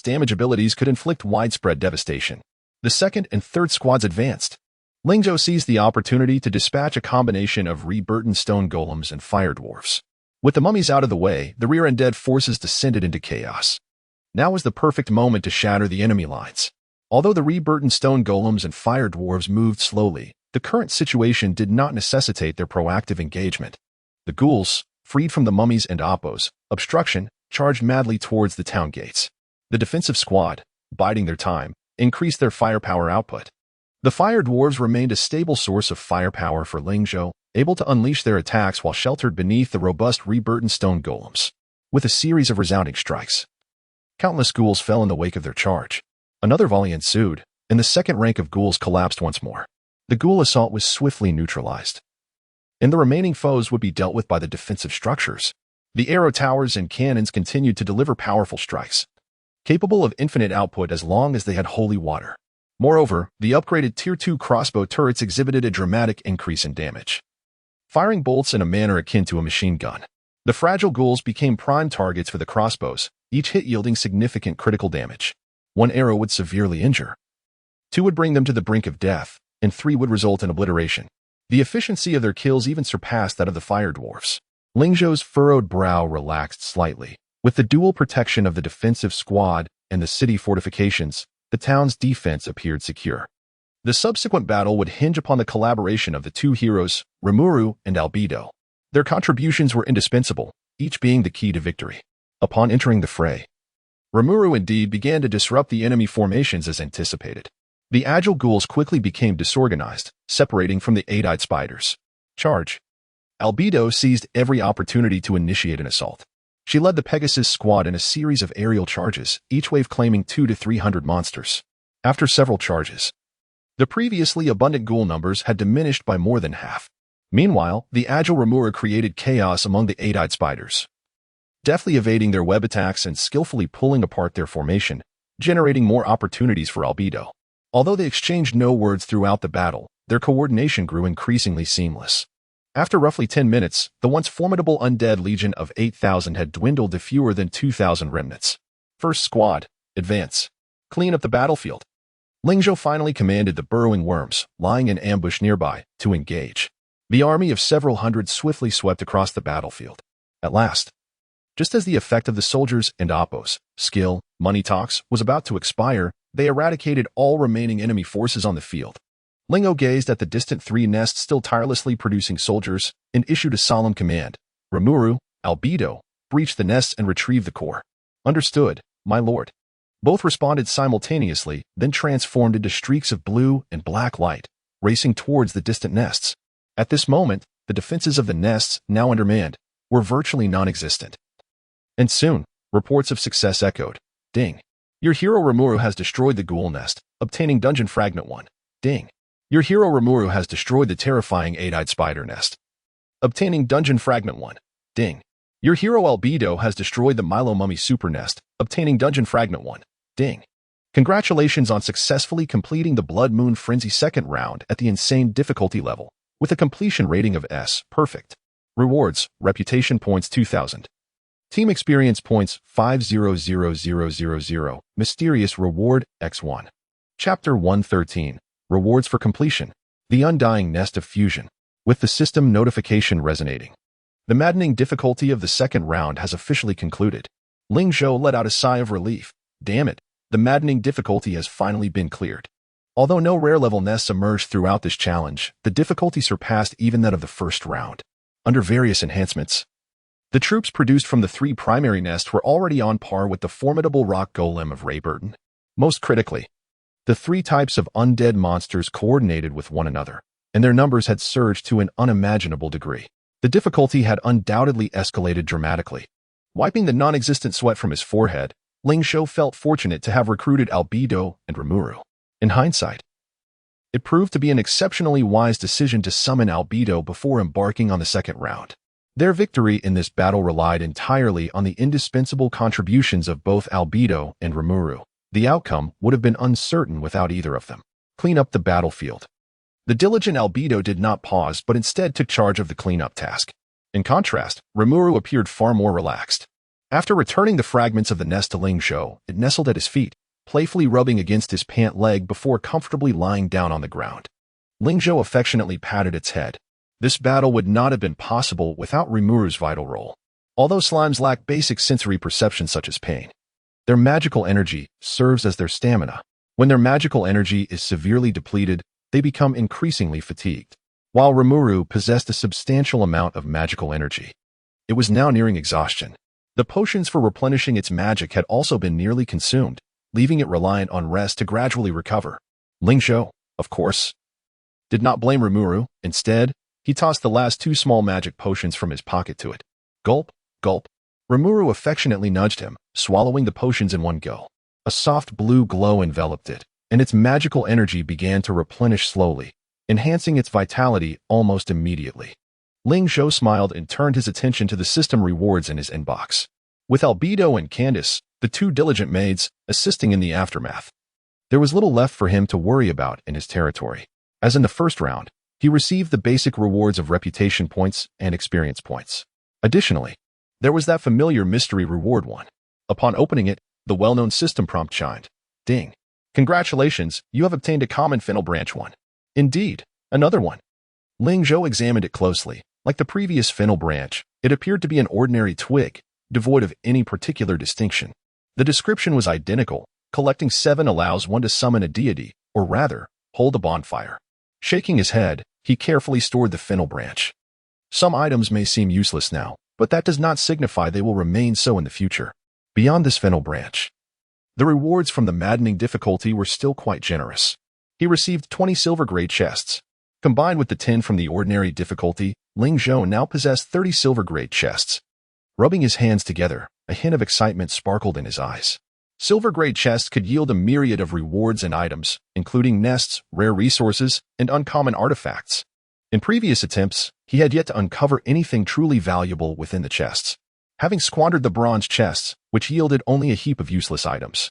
damage abilities could inflict widespread devastation. The second and third squads advanced. Ling Zhou seized the opportunity to dispatch a combination of reborn stone golems and fire dwarfs. With the mummies out of the way, the rear undead forces descended into chaos. Now was the perfect moment to shatter the enemy lines. Although the reborn stone golems and fire dwarves moved slowly, the current situation did not necessitate their proactive engagement. The ghouls, freed from the mummies and Appos' obstruction, charged madly towards the town gates. The defensive squad, biding their time, increased their firepower output. The fire dwarves remained a stable source of firepower for Ling Zhou, able to unleash their attacks while sheltered beneath the robust reborn stone golems. With a series of resounding strikes, countless ghouls fell in the wake of their charge. Another volley ensued, and the second rank of ghouls collapsed once more. The ghoul assault was swiftly neutralized, and the remaining foes would be dealt with by the defensive structures. The arrow towers and cannons continued to deliver powerful strikes, capable of infinite output as long as they had holy water. Moreover, the upgraded Tier 2 crossbow turrets exhibited a dramatic increase in damage, firing bolts in a manner akin to a machine gun. The fragile ghouls became prime targets for the crossbows, each hit yielding significant critical damage. One arrow would severely injure, two would bring them to the brink of death, and three would result in obliteration. The efficiency of their kills even surpassed that of the fire dwarfs. Ling Zhou's furrowed brow relaxed slightly. With the dual protection of the defensive squad and the city fortifications, the town's defense appeared secure. The subsequent battle would hinge upon the collaboration of the two heroes, Rimuru and Albedo. Their contributions were indispensable, each being the key to victory. Upon entering the fray, Rimuru indeed began to disrupt the enemy formations as anticipated. The agile ghouls quickly became disorganized, separating from the eight-eyed spiders. Charge. Albedo seized every opportunity to initiate an assault. She led the Pegasus squad in a series of aerial charges, each wave claiming 200 to 300 monsters. After several charges, the previously abundant ghoul numbers had diminished by more than half. Meanwhile, the agile Rimuru created chaos among the eight-eyed spiders, deftly evading their web attacks and skillfully pulling apart their formation, generating more opportunities for Albedo. Although they exchanged no words throughout the battle, their coordination grew increasingly seamless. After roughly 10 minutes, the once formidable undead legion of 8,000 had dwindled to fewer than 2,000 remnants. First squad, advance. Clean up the battlefield. Ling Zhou finally commanded the burrowing worms, lying in ambush nearby, to engage. The army of several hundred swiftly swept across the battlefield. At last, just as the effect of the soldiers and Oppo's skill, money talks, was about to expire, they eradicated all remaining enemy forces on the field. Ling Zhou gazed at the distant three nests still tirelessly producing soldiers and issued a solemn command. Rimuru, Albedo, breach the nests and retrieve the core. Understood, my lord. Both responded simultaneously, then transformed into streaks of blue and black light, racing towards the distant nests. At this moment, the defenses of the nests, now undermanned, were virtually non-existent. And soon, reports of success echoed. Ding. Your hero Rimuru has destroyed the ghoul nest, obtaining dungeon fragment 1. Ding. Your hero Rimuru has destroyed the terrifying eight-eyed spider nest, obtaining dungeon fragment 1. Ding. Your hero Albedo has destroyed the Milo Mummy super nest, obtaining dungeon fragment 1. Ding. Congratulations on successfully completing the Blood Moon Frenzy second round at the insane difficulty level, with a completion rating of S. Perfect. Rewards, reputation points 2,000. Team experience points 500,000. Mysterious reward X1. Chapter 113. Rewards for completion. The Undying Nest of Fusion. With the system notification resonating, the maddening difficulty of the second round has officially concluded. Ling Zhou let out a sigh of relief. Damn it, the maddening difficulty has finally been cleared. Although no rare-level nests emerged throughout this challenge, the difficulty surpassed even that of the first round. Under various enhancements, the troops produced from the three primary nests were already on par with the formidable rock golem of reborn. Most critically, the three types of undead monsters coordinated with one another, and their numbers had surged to an unimaginable degree. The difficulty had undoubtedly escalated dramatically. Wiping the non-existent sweat from his forehead, Ling Zhou felt fortunate to have recruited Albedo and Rimuru. In hindsight, it proved to be an exceptionally wise decision to summon Albedo before embarking on the second round. Their victory in this battle relied entirely on the indispensable contributions of both Albedo and Rimuru. The outcome would have been uncertain without either of them. Clean up the battlefield. The diligent Albedo did not pause, but instead took charge of the cleanup task. In contrast, Rimuru appeared far more relaxed. After returning the fragments of the nest to Ling Zhou, it nestled at his feet, playfully rubbing against his pant leg before comfortably lying down on the ground. Ling Zhou affectionately patted its head. This battle would not have been possible without Rimuru's vital role. Although slimes lack basic sensory perception such as pain, their magical energy serves as their stamina. When their magical energy is severely depleted, they become increasingly fatigued. While Rimuru possessed a substantial amount of magical energy, it was now nearing exhaustion. The potions for replenishing its magic had also been nearly consumed, leaving it reliant on rest to gradually recover. Ling Zhou, of course, did not blame Rimuru. Instead, he tossed the last two small magic potions from his pocket to it. Gulp, gulp. Rimuru affectionately nudged him, swallowing the potions in one go. A soft blue glow enveloped it, and its magical energy began to replenish slowly, enhancing its vitality almost immediately. Ling Zhou smiled and turned his attention to the system rewards in his inbox. With Albedo and Candace, the two diligent maids, assisting in the aftermath, there was little left for him to worry about in his territory. As in the first round, he received the basic rewards of reputation points and experience points. Additionally, there was that familiar mystery reward one. Upon opening it, the well-known system prompt chimed. Ding. Congratulations, you have obtained a common fennel branch 1. Indeed, another one. Ling Zhou examined it closely. Like the previous fennel branch, it appeared to be an ordinary twig, devoid of any particular distinction. The description was identical. Collecting 7 allows one to summon a deity, or rather, hold a bonfire. Shaking his head, he carefully stored the fennel branch. Some items may seem useless now, but that does not signify they will remain so in the future. Beyond this fennel branch, the rewards from the maddening difficulty were still quite generous. He received 20 silver grade chests. Combined with the 10 from the ordinary difficulty, Ling Zhou now possessed 30 silver grade chests. Rubbing his hands together, a hint of excitement sparkled in his eyes. Silver grade chests could yield a myriad of rewards and items, including nests, rare resources, and uncommon artifacts. In previous attempts, he had yet to uncover anything truly valuable within the chests, having squandered the bronze chests, which yielded only a heap of useless items.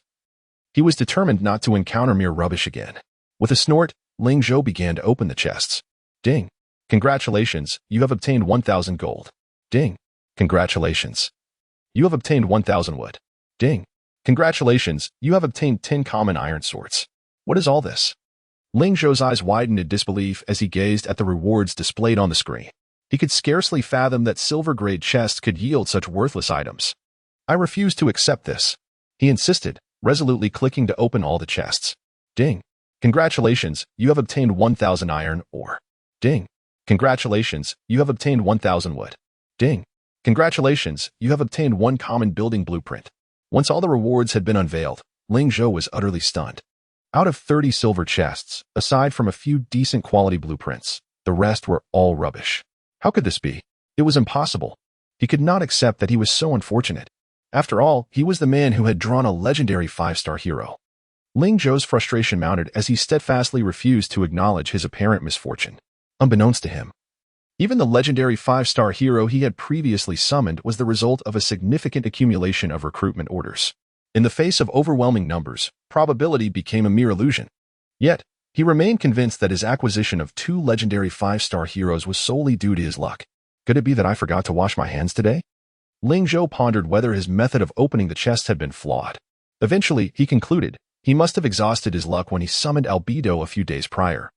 He was determined not to encounter mere rubbish again. With a snort, Ling Zhou began to open the chests. Ding. Congratulations, you have obtained 1,000 gold. Ding. Congratulations. You have obtained 1,000 wood. Ding. Congratulations, you have obtained 10 common iron swords. What is all this? Ling Zhou's eyes widened in disbelief as he gazed at the rewards displayed on the screen. He could scarcely fathom that silver-grade chests could yield such worthless items. I refuse to accept this, he insisted, resolutely clicking to open all the chests. Ding. Congratulations, you have obtained 1,000 iron ore. Ding. Congratulations, you have obtained 1,000 wood. Ding. Congratulations, you have obtained 1 common building blueprint. Once all the rewards had been unveiled, Ling Zhou was utterly stunned. Out of 30 silver chests, aside from a few decent quality blueprints, the rest were all rubbish. How could this be? It was impossible. He could not accept that he was so unfortunate. After all, he was the man who had drawn a legendary 5-star hero. Ling Zhou's frustration mounted as he steadfastly refused to acknowledge his apparent misfortune. Unbeknownst to him, even the legendary 5-star hero he had previously summoned was the result of a significant accumulation of recruitment orders. In the face of overwhelming numbers, probability became a mere illusion. Yet, he remained convinced that his acquisition of 2 legendary 5-star heroes was solely due to his luck. Could it be that I forgot to wash my hands today? Ling Zhou pondered whether his method of opening the chest had been flawed. Eventually, he concluded he must have exhausted his luck when he summoned Albedo a few days prior,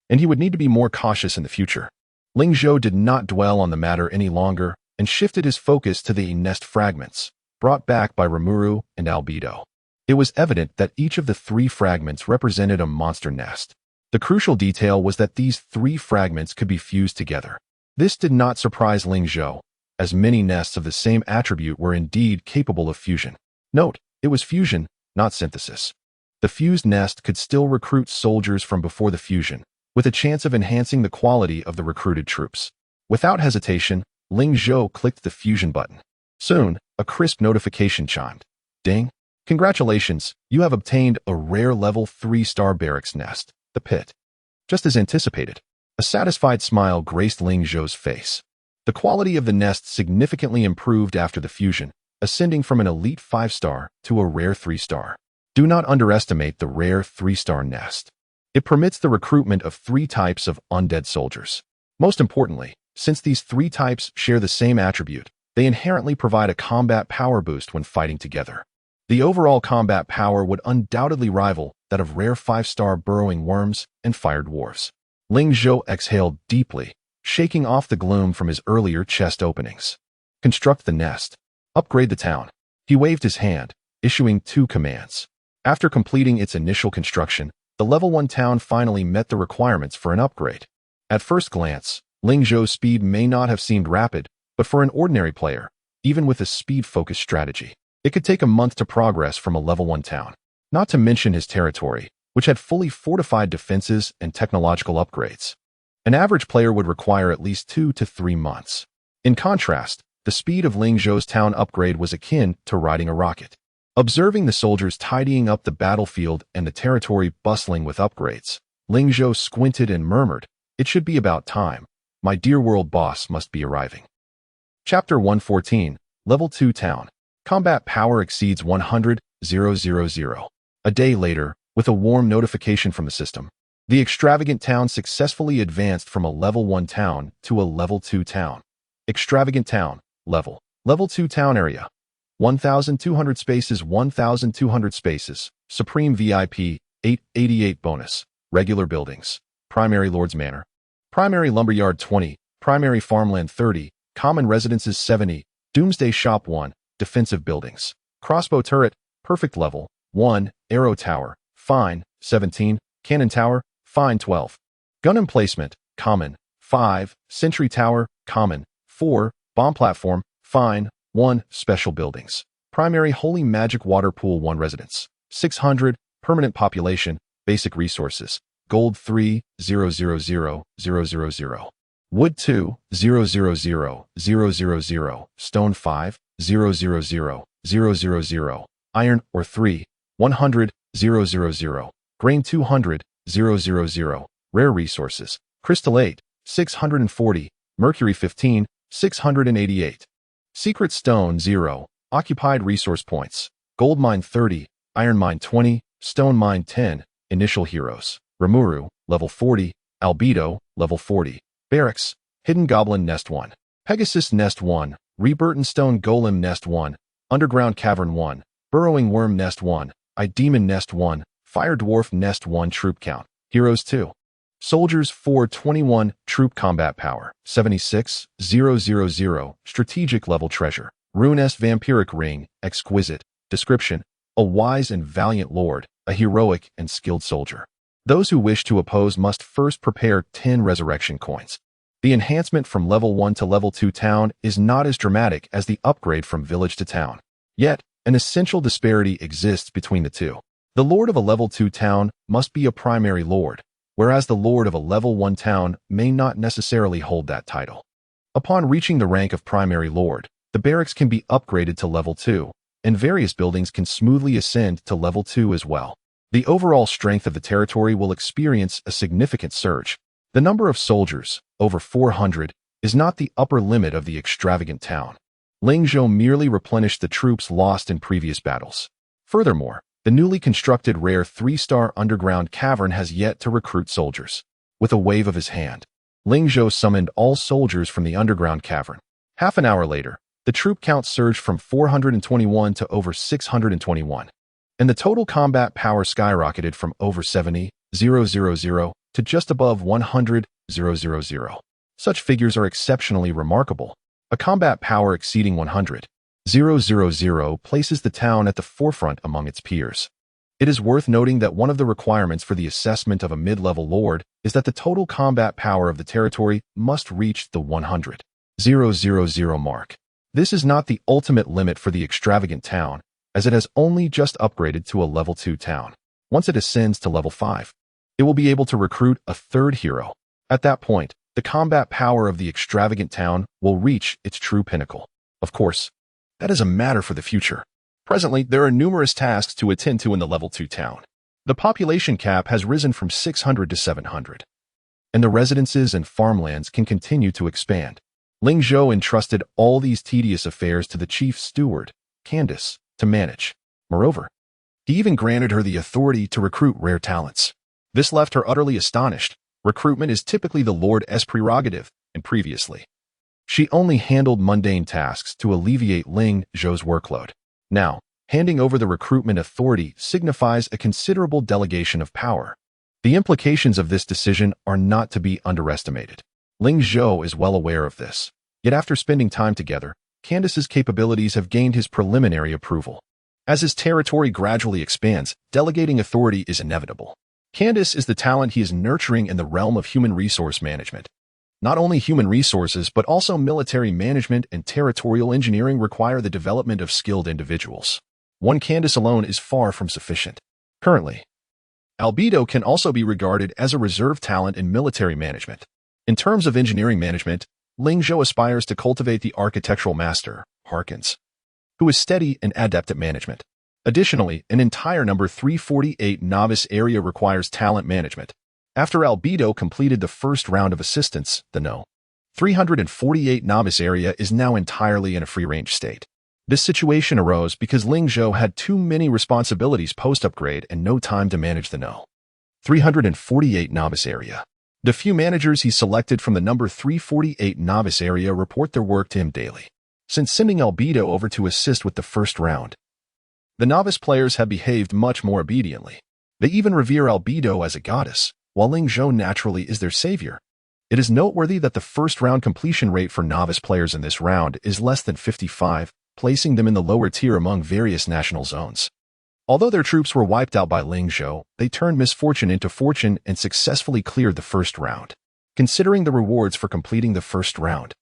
and he would need to be more cautious in the future. Ling Zhou did not dwell on the matter any longer and shifted his focus to the nest fragments, brought back by Rimuru and Albedo. It was evident that each of the 3 fragments represented a monster nest. The crucial detail was that these 3 fragments could be fused together. This did not surprise Ling Zhou, as many nests of the same attribute were indeed capable of fusion. Note, it was fusion, not synthesis. The fused nest could still recruit soldiers from before the fusion, with a chance of enhancing the quality of the recruited troops. Without hesitation, Ling Zhou clicked the fusion button. Soon, a crisp notification chimed. Ding. Congratulations, you have obtained a rare level 3-star barracks nest, the pit. Just as anticipated, a satisfied smile graced Ling Zhou's face. The quality of the nest significantly improved after the fusion, ascending from an elite 5-star to a rare 3-star. Do not underestimate the rare 3-star nest. It permits the recruitment of 3 types of undead soldiers. Most importantly, since these 3 types share the same attribute, they inherently provide a combat power boost when fighting together. The overall combat power would undoubtedly rival that of rare 5-star burrowing worms and fire dwarves. Ling Zhou exhaled deeply, shaking off the gloom from his earlier chest openings. Construct the nest. Upgrade the town. He waved his hand, issuing 2 commands. After completing its initial construction, the level 1 town finally met the requirements for an upgrade. At first glance, Ling Zhou's speed may not have seemed rapid, but for an ordinary player, even with a speed-focused strategy, it could take a month to progress from a level 1 town. Not to mention his territory, which had fully fortified defenses and technological upgrades. An average player would require at least 2 to 3 months. In contrast, the speed of Ling Zhou's town upgrade was akin to riding a rocket. Observing the soldiers tidying up the battlefield and the territory bustling with upgrades, Ling Zhou squinted and murmured, "It should be about time. My dear world boss must be arriving." Chapter 114, Level 2 Town. Combat power exceeds 100,000. A day later, with a warm notification from the system, the extravagant town successfully advanced from a level 1 town to a level 2 town. Extravagant town, level 2 town area. 1,200 spaces, 1,200 spaces. Supreme VIP, 888 bonus. Regular buildings. Primary Lord's Manor. Primary Lumberyard 20. Primary Farmland 30. Common Residences 70. Doomsday Shop 1. Defensive buildings. Crossbow turret, perfect level, 1. Arrow tower, fine, 17. Cannon tower, fine, 12. Gun emplacement, common, 5. Sentry tower, common, 4. Bomb platform, fine, 1. Special buildings. Primary Holy Magic Water Pool 1 residence. 600. Permanent population. Basic resources. Gold 3, 000,000. Wood 2, 000,000. Stone 5, 000,000. Iron ore 3, 100, 000. Grain 200, 000. Rare resources. Crystal 8, 640. Mercury 15, 688. Secret stone 0. Occupied resource points. Gold mine 30. Iron mine 20. Stone mine 10. Initial heroes. Rimuru, level 40. Albedo, level 40. Barracks. Hidden Goblin Nest 1. Pegasus Nest 1. Reborn Stone Golem Nest 1. Underground Cavern 1. Burrowing Worm Nest 1. Demon Nest 1. Fire Dwarf Nest 1. Troop count Heroes 2. Soldiers 421, Troop Combat Power 76,000, Strategic Level Treasure. Rune-S Vampiric Ring, Exquisite. Description: a wise and valiant lord, a heroic and skilled soldier. Those who wish to oppose must first prepare 10 resurrection coins. The enhancement from level 1 to level 2 town is not as dramatic as the upgrade from village to town. Yet, an essential disparity exists between the two. The lord of a level 2 town must be a primary lord, whereas the lord of a level 1 town may not necessarily hold that title. Upon reaching the rank of primary lord, the barracks can be upgraded to level 2, and various buildings can smoothly ascend to level 2 as well. The overall strength of the territory will experience a significant surge. The number of soldiers, over 400, is not the upper limit of the extravagant town. Ling Zhou merely replenished the troops lost in previous battles. Furthermore, the newly constructed rare 3-star underground cavern has yet to recruit soldiers. With a wave of his hand, Ling Zhou summoned all soldiers from the underground cavern. Half an hour later, the troop count surged from 421 to over 621, and the total combat power skyrocketed from over 70,000 to just above 100,000. Such figures are exceptionally remarkable. A combat power exceeding 100,000 places the town at the forefront among its peers. It is worth noting that one of the requirements for the assessment of a mid-level lord is that the total combat power of the territory must reach the 100,000 mark. This is not the ultimate limit for the extravagant town, as it has only just upgraded to a level 2 town. Once it ascends to level 5, it will be able to recruit a third hero. At that point, the combat power of the extravagant town will reach its true pinnacle. Of course, that is a matter for the future. Presently, there are numerous tasks to attend to in the level 2 town. The population cap has risen from 600 to 700, and the residences and farmlands can continue to expand. Ling Zhou entrusted all these tedious affairs to the chief steward, Candace, to manage. Moreover, he even granted her the authority to recruit rare talents. This left her utterly astonished. Recruitment is typically the Lord's prerogative, and previously, she only handled mundane tasks to alleviate Ling Zhou's workload. Now, handing over the recruitment authority signifies a considerable delegation of power. The implications of this decision are not to be underestimated. Ling Zhou is well aware of this. Yet after spending time together, Candace's capabilities have gained his preliminary approval. As his territory gradually expands, delegating authority is inevitable. Candace is the talent he is nurturing in the realm of human resource management. Not only human resources, but also military management and territorial engineering require the development of skilled individuals. One Candace alone is far from sufficient. Currently, Albedo can also be regarded as a reserve talent in military management. In terms of engineering management, Ling Zhou aspires to cultivate the architectural master, Harkins, who is steady and adept at management. Additionally, an entire number 348 novice area requires talent management. After Albedo completed the first round of assistance, the No. 348 novice area is now entirely in a free-range state. This situation arose because Ling Zhou had too many responsibilities post-upgrade and no time to manage the No. 348 novice area. The few managers he selected from the number 348 novice area report their work to him daily. Since sending Albedo over to assist with the first round, the novice players have behaved much more obediently. They even revere Albedo as a goddess, while Ling Zhou naturally is their savior. It is noteworthy that the first round completion rate for novice players in this round is less than 55, placing them in the lower tier among various national zones. Although their troops were wiped out by Ling Zhou, they turned misfortune into fortune and successfully cleared the first round. Considering the rewards for completing the first round,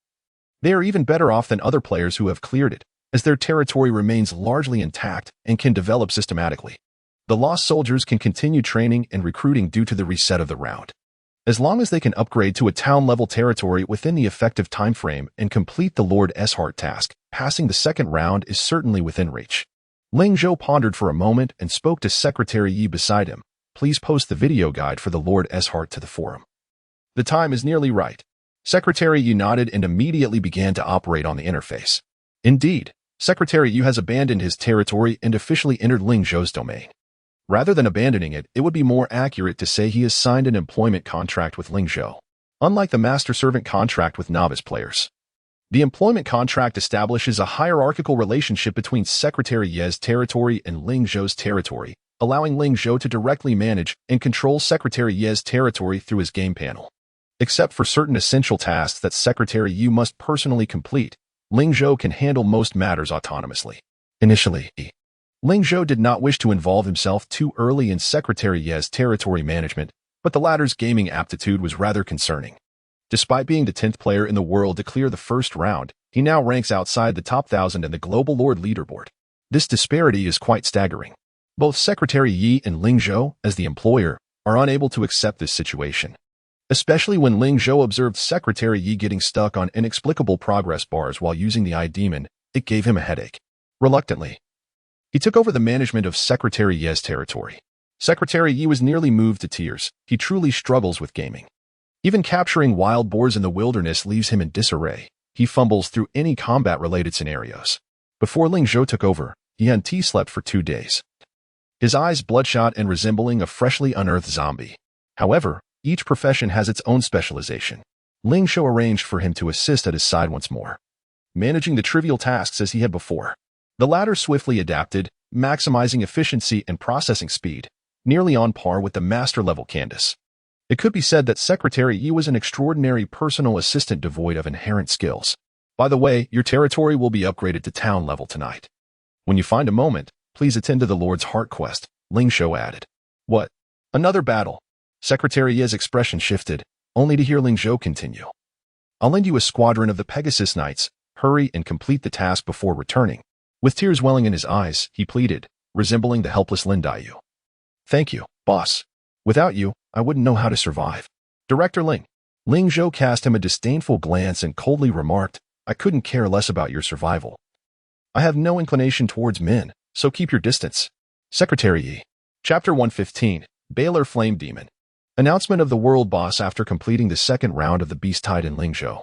they are even better off than other players who have cleared it, as their territory remains largely intact and can develop systematically. The lost soldiers can continue training and recruiting due to the reset of the round. As long as they can upgrade to a town-level territory within the effective time frame and complete the Lord Eshart task, passing the second round is certainly within reach. Ling Zhou pondered for a moment and spoke to Secretary Yi beside him. Please post the video guide for the Lord Eshart to the forum. The time is nearly right. Secretary Yi nodded and immediately began to operate on the interface. Indeed, Secretary Yu has abandoned his territory and officially entered Ling Zhou's domain. Rather than abandoning it, it would be more accurate to say he has signed an employment contract with Ling Zhou. Unlike the master-servant contract with novice players, the employment contract establishes a hierarchical relationship between Secretary Ye's territory and Ling Zhou's territory, allowing Ling Zhou to directly manage and control Secretary Ye's territory through his game panel. Except for certain essential tasks that Secretary Ye must personally complete, Ling Zhou can handle most matters autonomously. Initially, Ling Zhou did not wish to involve himself too early in Secretary Ye's territory management, but the latter's gaming aptitude was rather concerning. Despite being the 10th player in the world to clear the first round, he now ranks outside the top 1,000 in the Global Lord leaderboard. This disparity is quite staggering. Both Secretary Yi and Ling Zhou, as the employer, are unable to accept this situation. Especially when Ling Zhou observed Secretary Yi getting stuck on inexplicable progress bars while using the eye demon, it gave him a headache. Reluctantly, he took over the management of Secretary Ye's territory. Secretary Yi was nearly moved to tears. He truly struggles with gaming. Even capturing wild boars in the wilderness leaves him in disarray. He fumbles through any combat-related scenarios. Before Ling Zhou took over, he had slept for 2 days. His eyes bloodshot and resembling a freshly unearthed zombie. However, each profession has its own specialization. Ling Zhou arranged for him to assist at his side once more, managing the trivial tasks as he had before. The latter swiftly adapted, maximizing efficiency and processing speed, nearly on par with the master-level Candace. It could be said that Secretary Yi was an extraordinary personal assistant devoid of inherent skills. By the way, your territory will be upgraded to town level tonight. When you find a moment, please attend to the Lord's Heart quest, Ling Zhou added. What? Another battle? Secretary Ye's expression shifted, only to hear Ling Zhou continue. I'll lend you a squadron of the Pegasus Knights. Hurry and complete the task before returning. With tears welling in his eyes, he pleaded, resembling the helpless Lin Daiyu. Thank you, boss. Without you, I wouldn't know how to survive. Director Ling. Ling Zhou cast him a disdainful glance and coldly remarked, I couldn't care less about your survival. I have no inclination towards men, so keep your distance. Secretary Yi. Chapter 115, Baylor Flame Demon. Announcement of the world boss after completing the second round of the Beast Tide in Ling Zhou.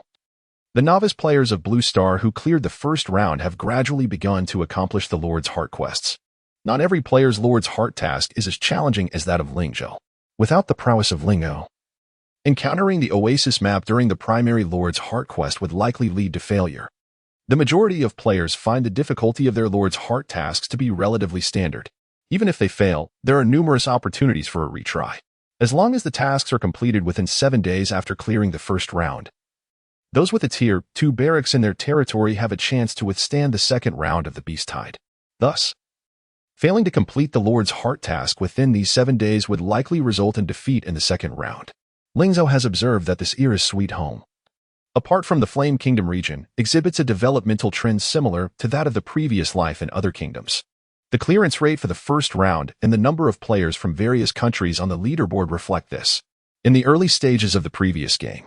The novice players of Blue Star who cleared the first round have gradually begun to accomplish the Lord's Heart quests. Not every player's Lord's Heart task is as challenging as that of Ling Zhou. Without the prowess of Ling Zhou, encountering the Oasis map during the primary Lord's Heart quest would likely lead to failure. The majority of players find the difficulty of their Lord's Heart tasks to be relatively standard. Even if they fail, there are numerous opportunities for a retry. As long as the tasks are completed within 7 days after clearing the first round, those with a Tier 2 barracks in their territory have a chance to withstand the second round of the Beast Tide. Thus, failing to complete the Lord's Heart task within these 7 days would likely result in defeat in the second round. Ling Zhou has observed that this era's sweet home, apart from the Flame Kingdom region, exhibits a developmental trend similar to that of the previous life in other kingdoms. The clearance rate for the first round and the number of players from various countries on the leaderboard reflect this. In the early stages of the previous game,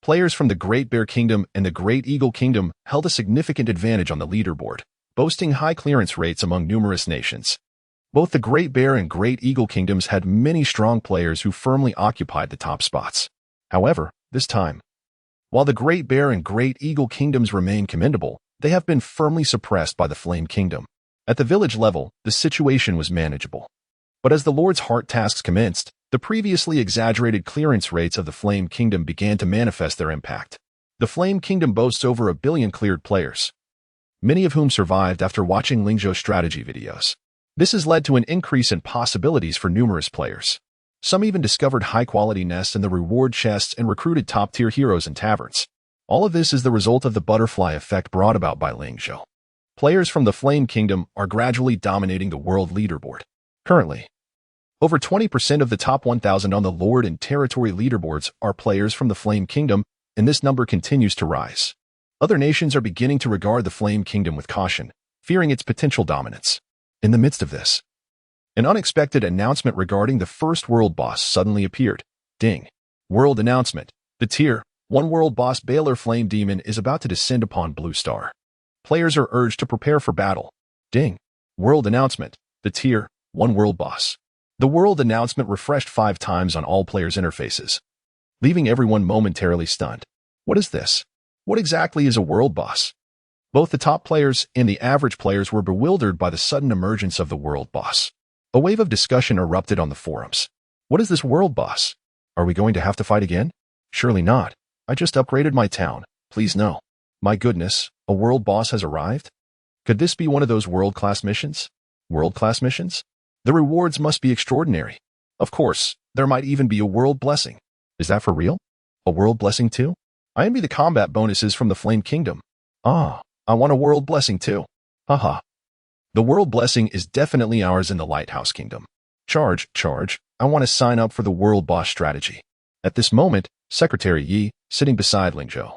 players from the Great Bear Kingdom and the Great Eagle Kingdom held a significant advantage on the leaderboard, boasting high clearance rates among numerous nations. Both the Great Bear and Great Eagle Kingdoms had many strong players who firmly occupied the top spots. However, this time, while the Great Bear and Great Eagle Kingdoms remain commendable, they have been firmly suppressed by the Flame Kingdom. At the village level, the situation was manageable. But as the Lord's Heart tasks commenced, the previously exaggerated clearance rates of the Flame Kingdom began to manifest their impact. The Flame Kingdom boasts over 1 billion cleared players, many of whom survived after watching Ling Zhou strategy videos. This has led to an increase in possibilities for numerous players. Some even discovered high-quality nests in the reward chests and recruited top-tier heroes in taverns. All of this is the result of the butterfly effect brought about by Ling Zhou. Players from the Flame Kingdom are gradually dominating the world leaderboard. Currently, over 20% of the top 1,000 on the Lord and Territory leaderboards are players from the Flame Kingdom, and this number continues to rise. Other nations are beginning to regard the Flame Kingdom with caution, fearing its potential dominance. In the midst of this, an unexpected announcement regarding the first world boss suddenly appeared. Ding. World announcement. The Tier 1 world boss Baylor Flame Demon is about to descend upon Blue Star. Players are urged to prepare for battle. Ding. World announcement. The Tier 1 world boss. The world announcement refreshed 5 times on all players' interfaces, leaving everyone momentarily stunned. What is this? What exactly is a world boss? Both the top players and the average players were bewildered by the sudden emergence of the world boss. A wave of discussion erupted on the forums. What is this world boss? Are we going to have to fight again? Surely not. I just upgraded my town. Please no. My goodness, a world boss has arrived? Could this be one of those world-class missions? World-class missions? The rewards must be extraordinary. Of course, there might even be a world blessing. Is that for real? A world blessing too? I envy the combat bonuses from the Flame Kingdom. Ah, I want a world blessing too. Haha. The world blessing is definitely ours in the Lighthouse Kingdom. Charge. I want to sign up for the world boss strategy. At this moment, Secretary Yi, sitting beside Ling Zhou,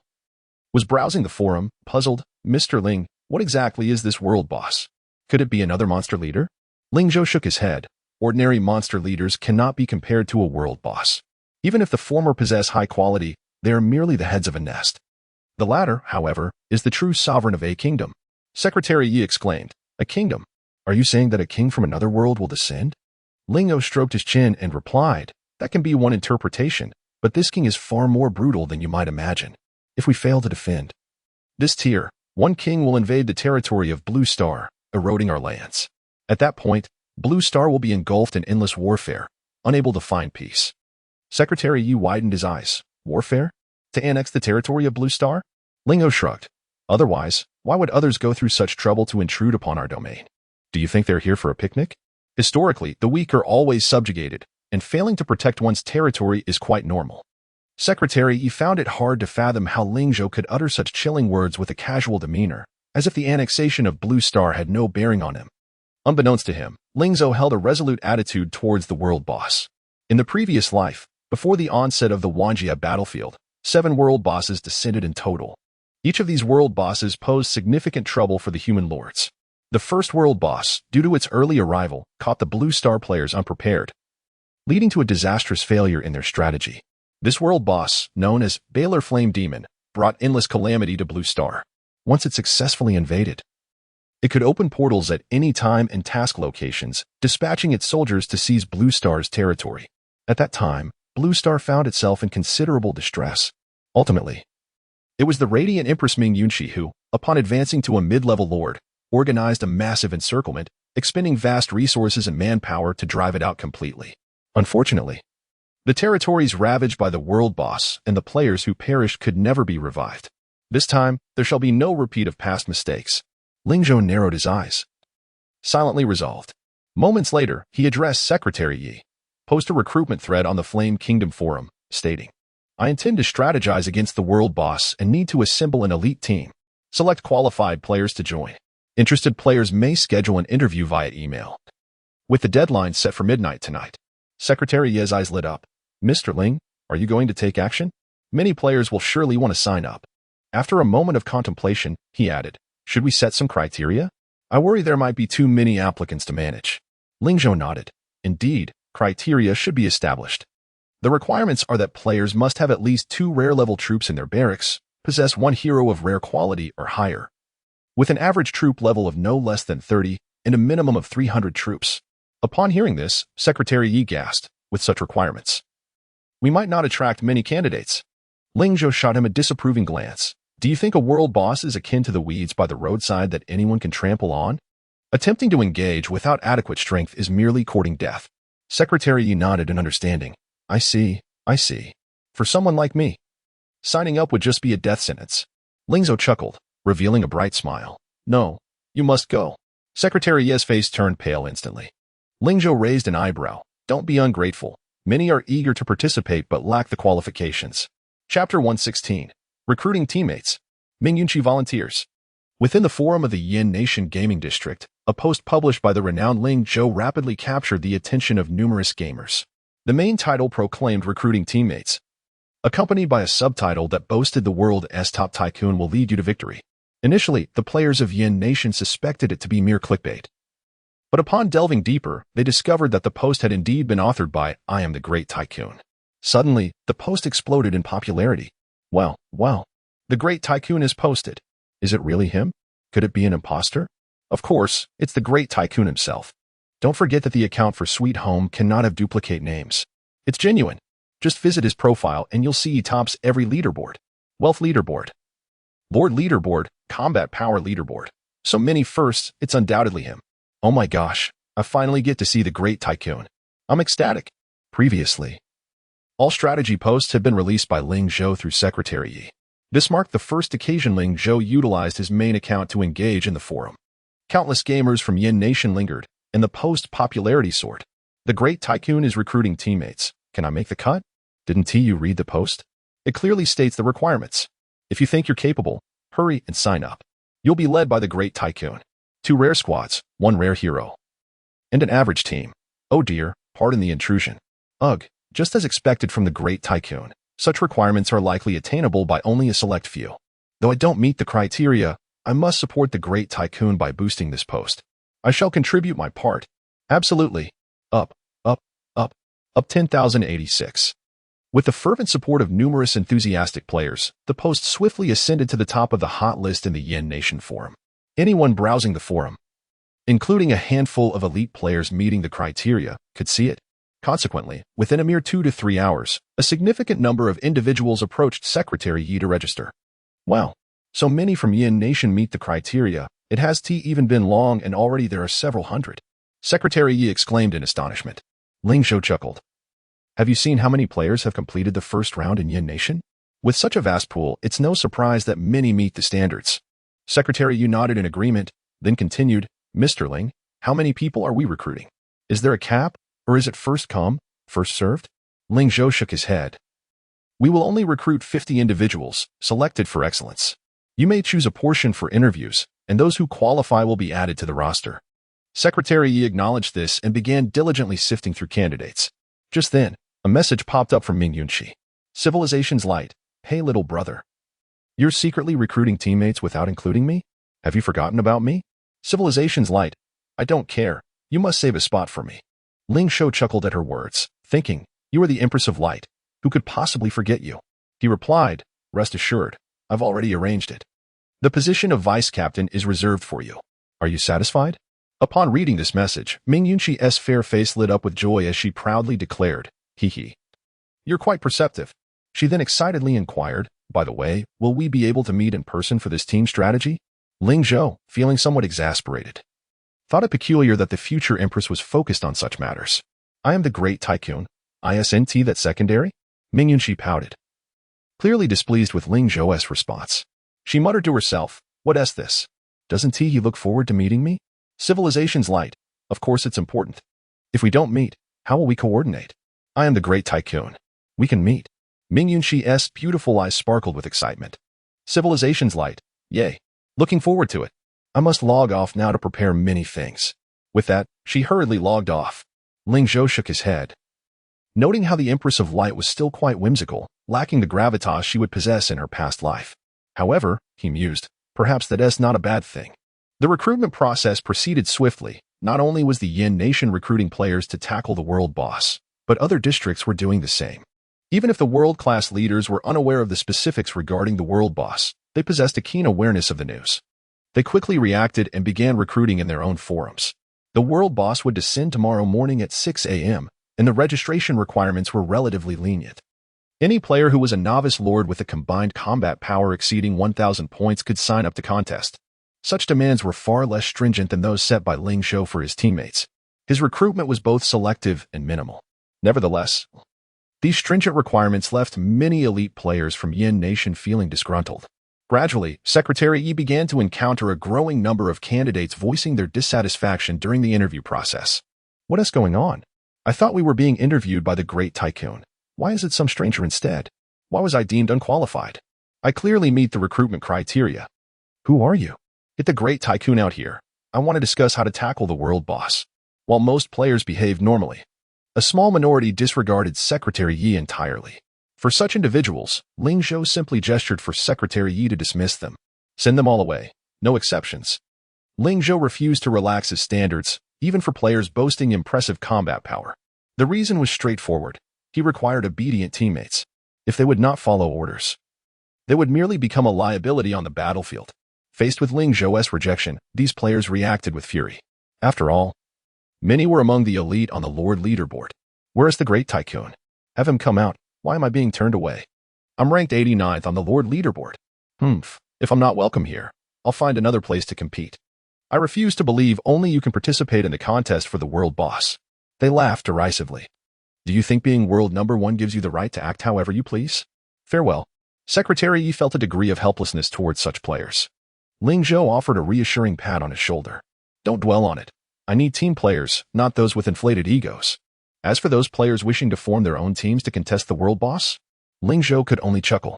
was browsing the forum, puzzled. Mr. Ling, what exactly is this world boss? Could it be another monster leader? Ling Zhou shook his head. Ordinary monster leaders cannot be compared to a world boss. Even if the former possess high quality, they are merely the heads of a nest. The latter, however, is the true sovereign of a kingdom. Secretary Yi exclaimed, a kingdom? Are you saying that a king from another world will descend? Ling Zhou stroked his chin and replied, that can be one interpretation, but this king is far more brutal than you might imagine. If we fail to defend this tier, one king will invade the territory of Blue Star, eroding our lands. At that point, Blue Star will be engulfed in endless warfare, unable to find peace. Secretary Yi widened his eyes. Warfare? To annex the territory of Blue Star? Ling Zhou shrugged. Otherwise, why would others go through such trouble to intrude upon our domain? Do you think they're here for a picnic? Historically, the weak are always subjugated, and failing to protect one's territory is quite normal. Secretary Yi found it hard to fathom how Ling Zhou could utter such chilling words with a casual demeanor, as if the annexation of Blue Star had no bearing on him. Unbeknownst to him, Ling Zhou held a resolute attitude towards the world boss. In the previous life, before the onset of the Wanjia battlefield, 7 world bosses descended in total. Each of these world bosses posed significant trouble for the human lords. The first world boss, due to its early arrival, caught the Blue Star players unprepared, leading to a disastrous failure in their strategy. This world boss, known as Baylor Flame Demon, brought endless calamity to Blue Star. Once it successfully invaded, it could open portals at any time and task locations, dispatching its soldiers to seize Blue Star's territory. At that time, Blue Star found itself in considerable distress. Ultimately, it was the radiant Empress Ming Yunxi who, upon advancing to a mid-level lord, organized a massive encirclement, expending vast resources and manpower to drive it out completely. Unfortunately, the territories ravaged by the world boss and the players who perished could never be revived. This time, there shall be no repeat of past mistakes. Ling Zhou narrowed his eyes, silently resolved. Moments later, he addressed Secretary Yi. Post a recruitment thread on the Flame Kingdom forum, stating, I intend to strategize against the world boss and need to assemble an elite team. Select qualified players to join. Interested players may schedule an interview via email. With the deadline set for midnight tonight, Secretary Yi's eyes lit up. Mr. Ling, are you going to take action? Many players will surely want to sign up. After a moment of contemplation, he added, should we set some criteria? I worry there might be too many applicants to manage. Ling Zhou nodded. Indeed, criteria should be established. The requirements are that players must have at least 2 rare-level troops in their barracks, possess 1 hero of rare quality or higher, with an average troop level of no less than 30 and a minimum of 300 troops. Upon hearing this, Secretary Yi gasped. With such requirements, we might not attract many candidates. Ling Zhou shot him a disapproving glance. Do you think a world boss is akin to the weeds by the roadside that anyone can trample on? Attempting to engage without adequate strength is merely courting death. Secretary Yi nodded in understanding. I see. For someone like me, signing up would just be a death sentence. Ling Zhou chuckled, revealing a bright smile. No, you must go. Secretary Yi's face turned pale instantly. Ling Zhou raised an eyebrow. Don't be ungrateful. Many are eager to participate but lack the qualifications. Chapter 116. Recruiting teammates. Ming Yunqi volunteers. Within the forum of the Yin Nation Gaming District, a post published by the renowned Ling Zhou rapidly captured the attention of numerous gamers. The main title proclaimed recruiting teammates, accompanied by a subtitle that boasted the world's top tycoon will lead you to victory. Initially, the players of Yin Nation suspected it to be mere clickbait. But upon delving deeper, they discovered that the post had indeed been authored by I Am the Great Tycoon. Suddenly, the post exploded in popularity. Well, the Great Tycoon is posted. Is it really him? Could it be an imposter? Of course, it's the Great Tycoon himself. Don't forget that the account for Sweet Home cannot have duplicate names. It's genuine. Just visit his profile and you'll see he tops every leaderboard. Wealth leaderboard, Lord leaderboard, combat power leaderboard. So many firsts, it's undoubtedly him. Oh my gosh, I finally get to see the Great Tycoon. I'm ecstatic. Previously, all strategy posts had been released by Ling Zhou through Secretary Yi. This marked the first occasion Ling Zhou utilized his main account to engage in the forum. Countless gamers from Yin Nation lingered, In the post-popularity sort, the great tycoon is recruiting teammates. Can I make the cut? Didn't you read the post? It clearly states the requirements. If you think you're capable, hurry and sign up. You'll be led by the great tycoon. 2 rare squads, 1 rare hero, and an average team. Oh dear, pardon the intrusion. Ugh, just as expected from the great tycoon, such requirements are likely attainable by only a select few. Though I don't meet the criteria, I must support the great tycoon by boosting this post. I shall contribute my part. Absolutely. Up, up, up, up 10,086. With the fervent support of numerous enthusiastic players, the post swiftly ascended to the top of the hot list in the Yin Nation forum. Anyone browsing the forum, including a handful of elite players meeting the criteria, could see it. Consequently, within a mere 2 to 3 hours, a significant number of individuals approached Secretary Yi to register. Wow, so many from Yin Nation meet the criteria. It has even been long and already there are several hundred. Secretary Yi exclaimed in astonishment. Ling Zhou chuckled. Have you seen how many players have completed the first round in Yin Nation? With such a vast pool, it's no surprise that many meet the standards. Secretary Yi nodded in agreement, then continued, Mr. Ling, how many people are we recruiting? Is there a cap, or is it first come, first served? Ling Zhou shook his head. We will only recruit 50 individuals, selected for excellence. You may choose a portion for interviews, and those who qualify will be added to the roster. Secretary Yi acknowledged this and began diligently sifting through candidates. Just then, a message popped up from Ming Yunqi. Civilization's light. Hey, little brother. You're secretly recruiting teammates without including me? Have you forgotten about me? Civilization's light. I don't care. You must save a spot for me. Ling Zhou chuckled at her words, thinking, you are the Empress of Light. Who could possibly forget you? He replied, rest assured, I've already arranged it. The position of vice captain is reserved for you. Are you satisfied? Upon reading this message, Ming Yunqi's fair face lit up with joy as she proudly declared, hee hee. You're quite perceptive. She then excitedly inquired, by the way, will we be able to meet in person for this team strategy? Ling Zhou, feeling somewhat exasperated, thought it peculiar that the future empress was focused on such matters. I am the great tycoon. Isn't that secondary? Ming Yunqi pouted, clearly displeased with Ling Zhou's response. She muttered to herself, what's this? Doesn't he look forward to meeting me? Civilization's light. Of course it's important. If we don't meet, how will we coordinate? I am the great tycoon. We can meet. Ming Yunqi's beautiful eyes sparkled with excitement. Civilization's light. Yay. Looking forward to it. I must log off now to prepare many things. With that, she hurriedly logged off. Ling Zhou shook his head, noting how the Empress of Light was still quite whimsical, lacking the gravitas she would possess in her past life. However, he mused, perhaps that's not a bad thing. The recruitment process proceeded swiftly. Not only was the Yin Nation recruiting players to tackle the world boss, but other districts were doing the same. Even if the world-class leaders were unaware of the specifics regarding the world boss, they possessed a keen awareness of the news. They quickly reacted and began recruiting in their own forums. The world boss would descend tomorrow morning at 6 a.m., and the registration requirements were relatively lenient. Any player who was a novice lord with a combined combat power exceeding 1,000 points could sign up to contest. Such demands were far less stringent than those set by Ling Zhou for his teammates. His recruitment was both selective and minimal. Nevertheless, these stringent requirements left many elite players from Yin Nation feeling disgruntled. Gradually, Secretary Yi began to encounter a growing number of candidates voicing their dissatisfaction during the interview process. What is going on? I thought we were being interviewed by the great tycoon. Why is it some stranger instead? Why was I deemed unqualified? I clearly meet the recruitment criteria. Who are you? Get the great tycoon out here. I want to discuss how to tackle the world boss. While most players behaved normally, a small minority disregarded Secretary Yi entirely. For such individuals, Ling Zhou simply gestured for Secretary Yi to dismiss them. Send them all away. No exceptions. Ling Zhou refused to relax his standards, even for players boasting impressive combat power. The reason was straightforward. He required obedient teammates. If they would not follow orders, they would merely become a liability on the battlefield. Faced with Ling Zhou's rejection, these players reacted with fury. After all, many were among the elite on the Lord leaderboard. Where is the great tycoon? Have him come out. Why am I being turned away? I'm ranked 89th on the Lord leaderboard. If I'm not welcome here, I'll find another place to compete. I refuse to believe only you can participate in the contest for the world boss. They laughed derisively. Do you think being world number 1 gives you the right to act however you please? Farewell. Secretary Yi felt a degree of helplessness towards such players. Ling Zhou offered a reassuring pat on his shoulder. Don't dwell on it. I need team players, not those with inflated egos. As for those players wishing to form their own teams to contest the world boss, Ling Zhou could only chuckle.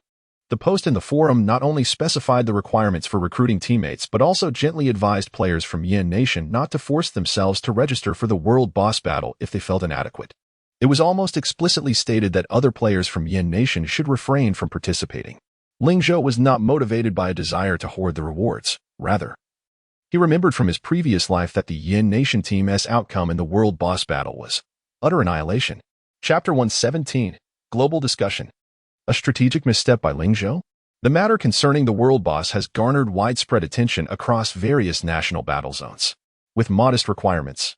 The post in the forum not only specified the requirements for recruiting teammates but also gently advised players from Yan Nation not to force themselves to register for the world boss battle if they felt inadequate. It was almost explicitly stated that other players from Yan Nation should refrain from participating. Ling Zhou was not motivated by a desire to hoard the rewards. Rather, he remembered from his previous life that the Yan Nation team's outcome in the world boss battle was utter annihilation. Chapter 117, Global Discussion. A strategic misstep by Ling Zhou? The matter concerning the world boss has garnered widespread attention across various national battle zones. With modest requirements,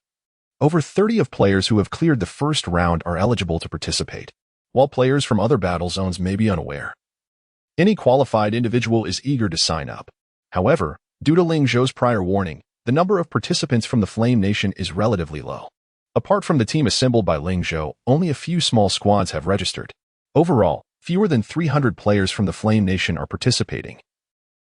over 30 of players who have cleared the first round are eligible to participate, while players from other battle zones may be unaware. Any qualified individual is eager to sign up. However, due to Ling Zhou's prior warning, the number of participants from the Flame Nation is relatively low. Apart from the team assembled by Ling Zhou, only a few small squads have registered. Overall, fewer than 300 players from the Flame Nation are participating,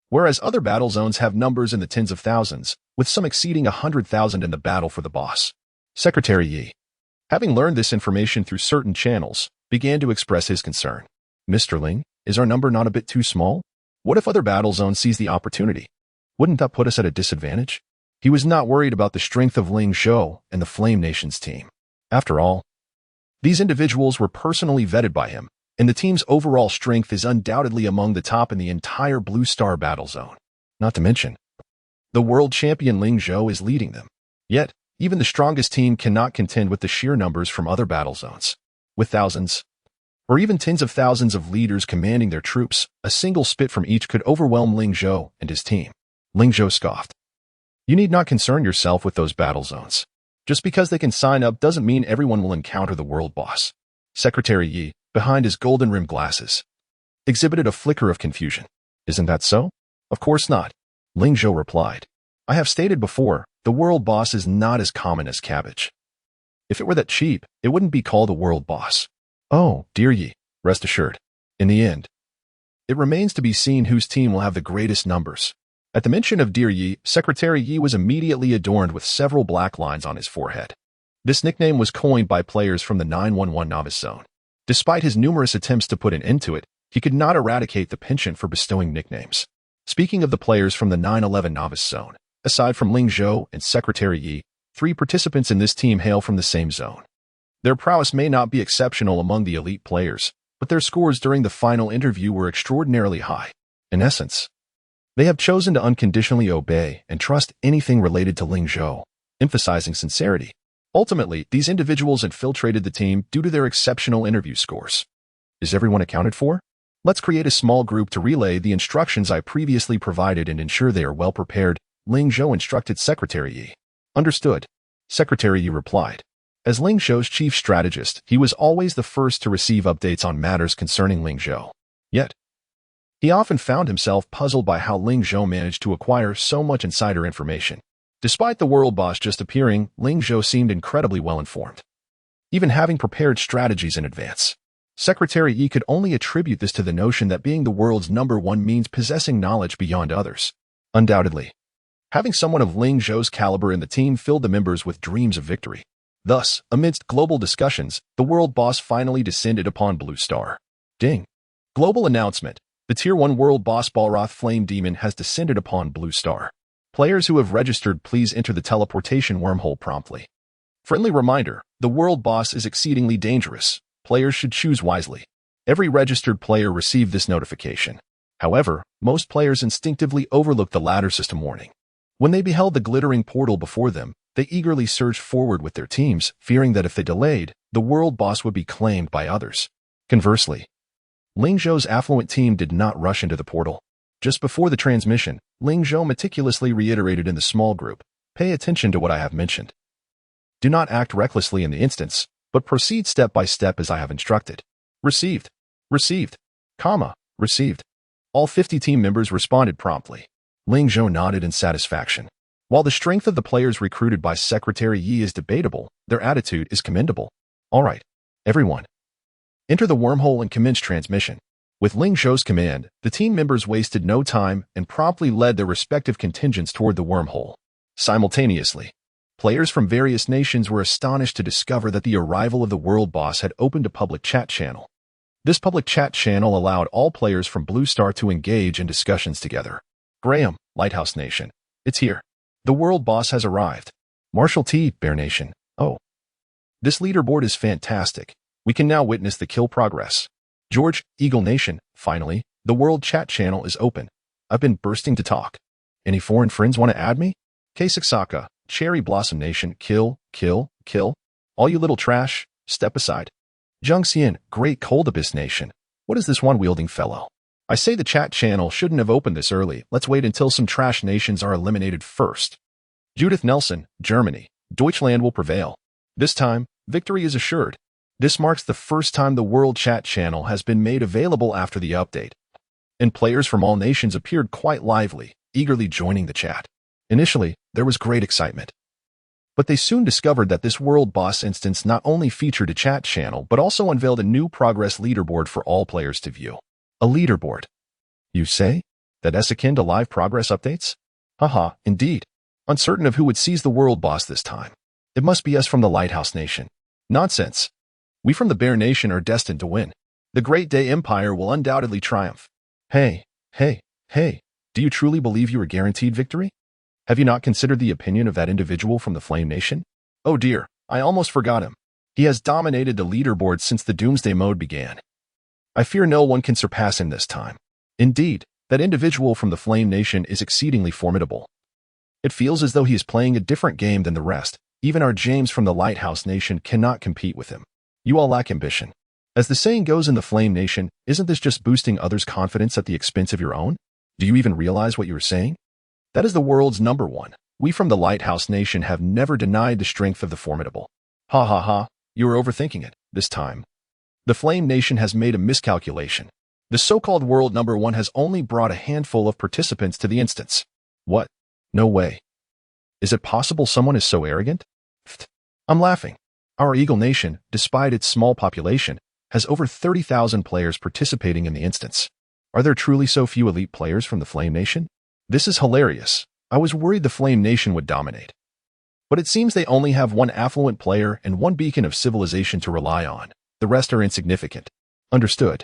whereas other battle zones have numbers in the tens of thousands, with some exceeding 100,000 in the battle for the boss. Secretary Yi, having learned this information through certain channels, began to express his concern. Mr. Ling, is our number not a bit too small? What if other battle zones seize the opportunity? Wouldn't that put us at a disadvantage? He was not worried about the strength of Ling Zhou and the Flame Nation's team. After all, these individuals were personally vetted by him, and the team's overall strength is undoubtedly among the top in the entire Blue Star battle zone. Not to mention, the world champion Ling Zhou is leading them. Yet, even the strongest team cannot contend with the sheer numbers from other battle zones. With thousands, or even tens of thousands of leaders commanding their troops, a single spit from each could overwhelm Ling Zhou and his team. Ling Zhou scoffed. You need not concern yourself with those battle zones. Just because they can sign up doesn't mean everyone will encounter the world boss. Secretary Yi, behind his golden-rimmed glasses, exhibited a flicker of confusion. Isn't that so? Of course not. Ling Zhou replied. I have stated before, the world boss is not as common as cabbage. If it were that cheap, it wouldn't be called a world boss. Oh, dear Yi, rest assured. In the end, it remains to be seen whose team will have the greatest numbers. At the mention of Dear Yi, Secretary Yi was immediately adorned with several black lines on his forehead. This nickname was coined by players from the 911 Novice Zone. Despite his numerous attempts to put an end to it, he could not eradicate the penchant for bestowing nicknames. Speaking of the players from the 911 Novice Zone, aside from Ling Zhou and Secretary Yi, 3 participants in this team hail from the same zone. Their prowess may not be exceptional among the elite players, but their scores during the final interview were extraordinarily high. In essence, they have chosen to unconditionally obey and trust anything related to Ling Zhou, emphasizing sincerity. Ultimately, these individuals infiltrated the team due to their exceptional interview scores. Is everyone accounted for? Let's create a small group to relay the instructions I previously provided and ensure they are well prepared, Ling Zhou instructed Secretary Yi. Understood. Secretary Yi replied. As Ling Zhou's chief strategist, he was always the first to receive updates on matters concerning Ling Zhou. Yet, he often found himself puzzled by how Ling Zhou managed to acquire so much insider information. Despite the world boss just appearing, Ling Zhou seemed incredibly well informed, even having prepared strategies in advance. Secretary Yi could only attribute this to the notion that being the world's #1 means possessing knowledge beyond others. Undoubtedly, having someone of Ling Zhou's caliber in the team filled the members with dreams of victory. Thus, amidst global discussions, the world boss finally descended upon Blue Star. Ding! Global announcement. The Tier 1 World Boss Balroth Flame Demon has descended upon Blue Star. Players who have registered, please enter the teleportation wormhole promptly. Friendly reminder, the World Boss is exceedingly dangerous. Players should choose wisely. Every registered player received this notification. However, most players instinctively overlooked the ladder system warning. When they beheld the glittering portal before them, they eagerly surged forward with their teams, fearing that if they delayed, the World Boss would be claimed by others. Conversely, Ling Zhou's affluent team did not rush into the portal. Just before the transmission, Ling Zhou meticulously reiterated in the small group, pay attention to what I have mentioned. Do not act recklessly in the instance, but proceed step by step as I have instructed. Received. Received. Received. All 50 team members responded promptly. Ling Zhou nodded in satisfaction. While the strength of the players recruited by Secretary Yi is debatable, their attitude is commendable. All right, everyone. Enter the wormhole and commence transmission. With Ling Zhou's command, the team members wasted no time and promptly led their respective contingents toward the wormhole. Simultaneously, Players from various nations were astonished to discover that the arrival of the world boss had opened a public chat channel. This public chat channel allowed all players from Blue Star to engage in discussions together. Graham, Lighthouse Nation. It's here. The world boss has arrived. Marshall T, Bear Nation. Oh. This leaderboard is fantastic. We can now witness the kill progress. George, Eagle Nation. Finally, the world chat channel is open. I've been bursting to talk. Any foreign friends want to add me? K-Saksaka, Cherry Blossom Nation. Kill, kill, kill. All you little trash, step aside. Jungxian, Great Cold Abyss Nation. What is this one-wielding fellow? I say the chat channel shouldn't have opened this early. Let's wait until some trash nations are eliminated first. Judith Nelson, Germany. Deutschland will prevail. This time, victory is assured. This marks the first time the world chat channel has been made available after the update. And players from all nations appeared quite lively, eagerly joining the chat. Initially, there was great excitement. But they soon discovered that this world boss instance not only featured a chat channel, but also unveiled a new progress leaderboard for all players to view. A leaderboard. You say? That's akin to live progress updates? Haha, indeed. Uncertain of who would seize the world boss this time. It must be us from the Lighthouse Nation. Nonsense. We from the Bear Nation are destined to win. The Great Day Empire will undoubtedly triumph. Hey, do you truly believe you are guaranteed victory? Have you not considered the opinion of that individual from the Flame Nation? Oh dear, I almost forgot him. He has dominated the leaderboard since the Doomsday mode began. I fear no one can surpass him this time. Indeed, that individual from the Flame Nation is exceedingly formidable. It feels as though he is playing a different game than the rest. Even our James from the Lighthouse Nation cannot compete with him. You all lack ambition. As the saying goes in the Flame Nation, isn't this just boosting others' confidence at the expense of your own? Do you even realize what you are saying? That is the world's number one. We from the Lighthouse Nation have never denied the strength of the formidable. Ha ha ha, you are overthinking it, this time. The Flame Nation has made a miscalculation. The so-called world number one has only brought a handful of participants to the instance. What? No way. Is it possible someone is so arrogant? I'm laughing. Our Eagle Nation, despite its small population, has over 30,000 players participating in the instance. Are there truly so few elite players from the Flame Nation? This is hilarious. I was worried the Flame Nation would dominate. But it seems they only have one affluent player and one beacon of civilization to rely on. The rest are insignificant. Understood.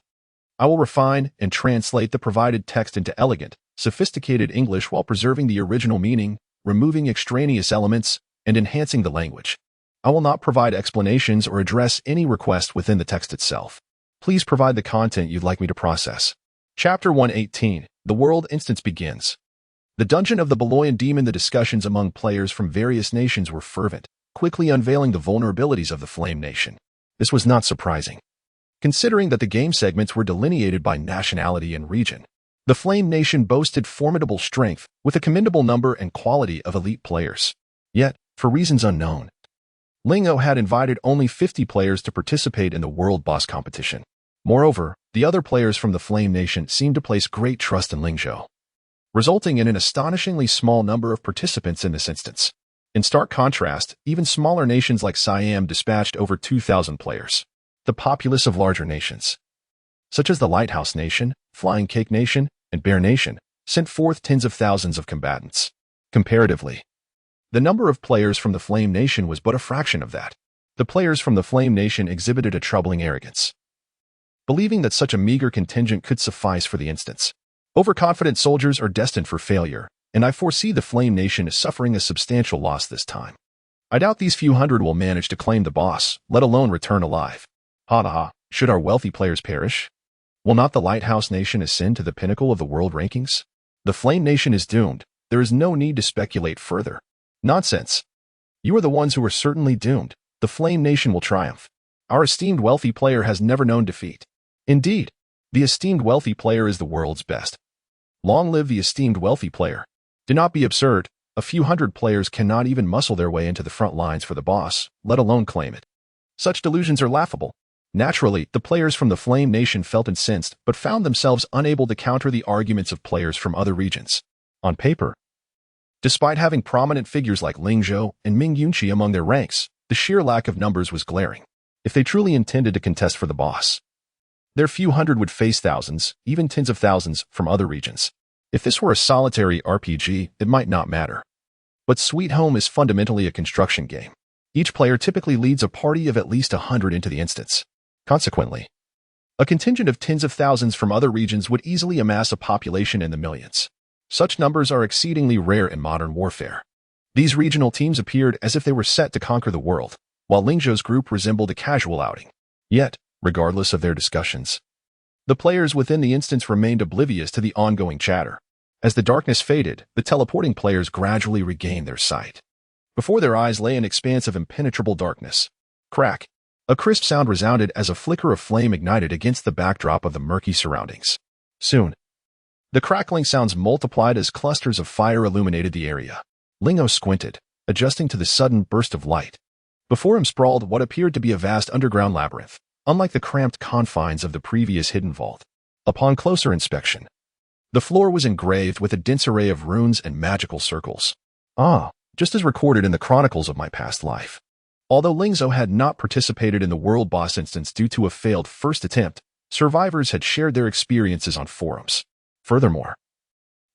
I will refine and translate the provided text into elegant, sophisticated English while preserving the original meaning, removing extraneous elements, and enhancing the language. I will not provide explanations or address any request within the text itself. Please provide the content you'd like me to process. Chapter 118. The World Instance begins. The Dungeon of the Beloyan Demon. The discussions among players from various nations were fervent, quickly unveiling the vulnerabilities of the Flame Nation. This was not surprising, considering that the game segments were delineated by nationality and region. The Flame Nation boasted formidable strength, with a commendable number and quality of elite players. Yet, for reasons unknown, Ling Zhou had invited only 50 players to participate in the World Boss competition. Moreover, the other players from the Flame Nation seemed to place great trust in Ling Zhou, resulting in an astonishingly small number of participants in this instance. In stark contrast, even smaller nations like Siam dispatched over 2,000 players. The populace of larger nations, such as the Lighthouse Nation, Flying Cake Nation, and Bear Nation, sent forth tens of thousands of combatants. Comparatively, the number of players from the Flame Nation was but a fraction of that. The players from the Flame Nation exhibited a troubling arrogance, believing that such a meager contingent could suffice for the instance. Overconfident soldiers are destined for failure, and I foresee the Flame Nation is suffering a substantial loss this time. I doubt these few hundred will manage to claim the boss, let alone return alive. Ha ha ha, should our wealthy players perish? Will not the Lighthouse Nation ascend to the pinnacle of the world rankings? The Flame Nation is doomed. There is no need to speculate further. Nonsense. You are the ones who are certainly doomed. The Flame Nation will triumph. Our esteemed wealthy player has never known defeat. Indeed, the esteemed wealthy player is the world's best. Long live the esteemed wealthy player. Do not be absurd. A few hundred players cannot even muscle their way into the front lines for the boss, let alone claim it. Such delusions are laughable. Naturally, the players from the Flame Nation felt incensed, but found themselves unable to counter the arguments of players from other regions. On paper, despite having prominent figures like Ling Zhou and Ming Yunqi among their ranks, the sheer lack of numbers was glaring. If they truly intended to contest for the boss, their few hundred would face thousands, even tens of thousands, from other regions. If this were a solitary RPG, it might not matter. But Sweet Home is fundamentally a construction game. Each player typically leads a party of at least 100 into the instance. Consequently, a contingent of tens of thousands from other regions would easily amass a population in the millions. Such numbers are exceedingly rare in modern warfare. These regional teams appeared as if they were set to conquer the world, while Ling Zhou's group resembled a casual outing. Yet, regardless of their discussions, the players within the instance remained oblivious to the ongoing chatter. As the darkness faded, the teleporting players gradually regained their sight. Before their eyes lay an expanse of impenetrable darkness. Crack! A crisp sound resounded as a flicker of flame ignited against the backdrop of the murky surroundings. Soon, the crackling sounds multiplied as clusters of fire illuminated the area. Ling Zhou squinted, adjusting to the sudden burst of light. Before him sprawled what appeared to be a vast underground labyrinth, unlike the cramped confines of the previous hidden vault. Upon closer inspection, the floor was engraved with a dense array of runes and magical circles. Just as recorded in the chronicles of my past life. Although Ling Zhou had not participated in the world boss instance due to a failed first attempt, survivors had shared their experiences on forums. Furthermore,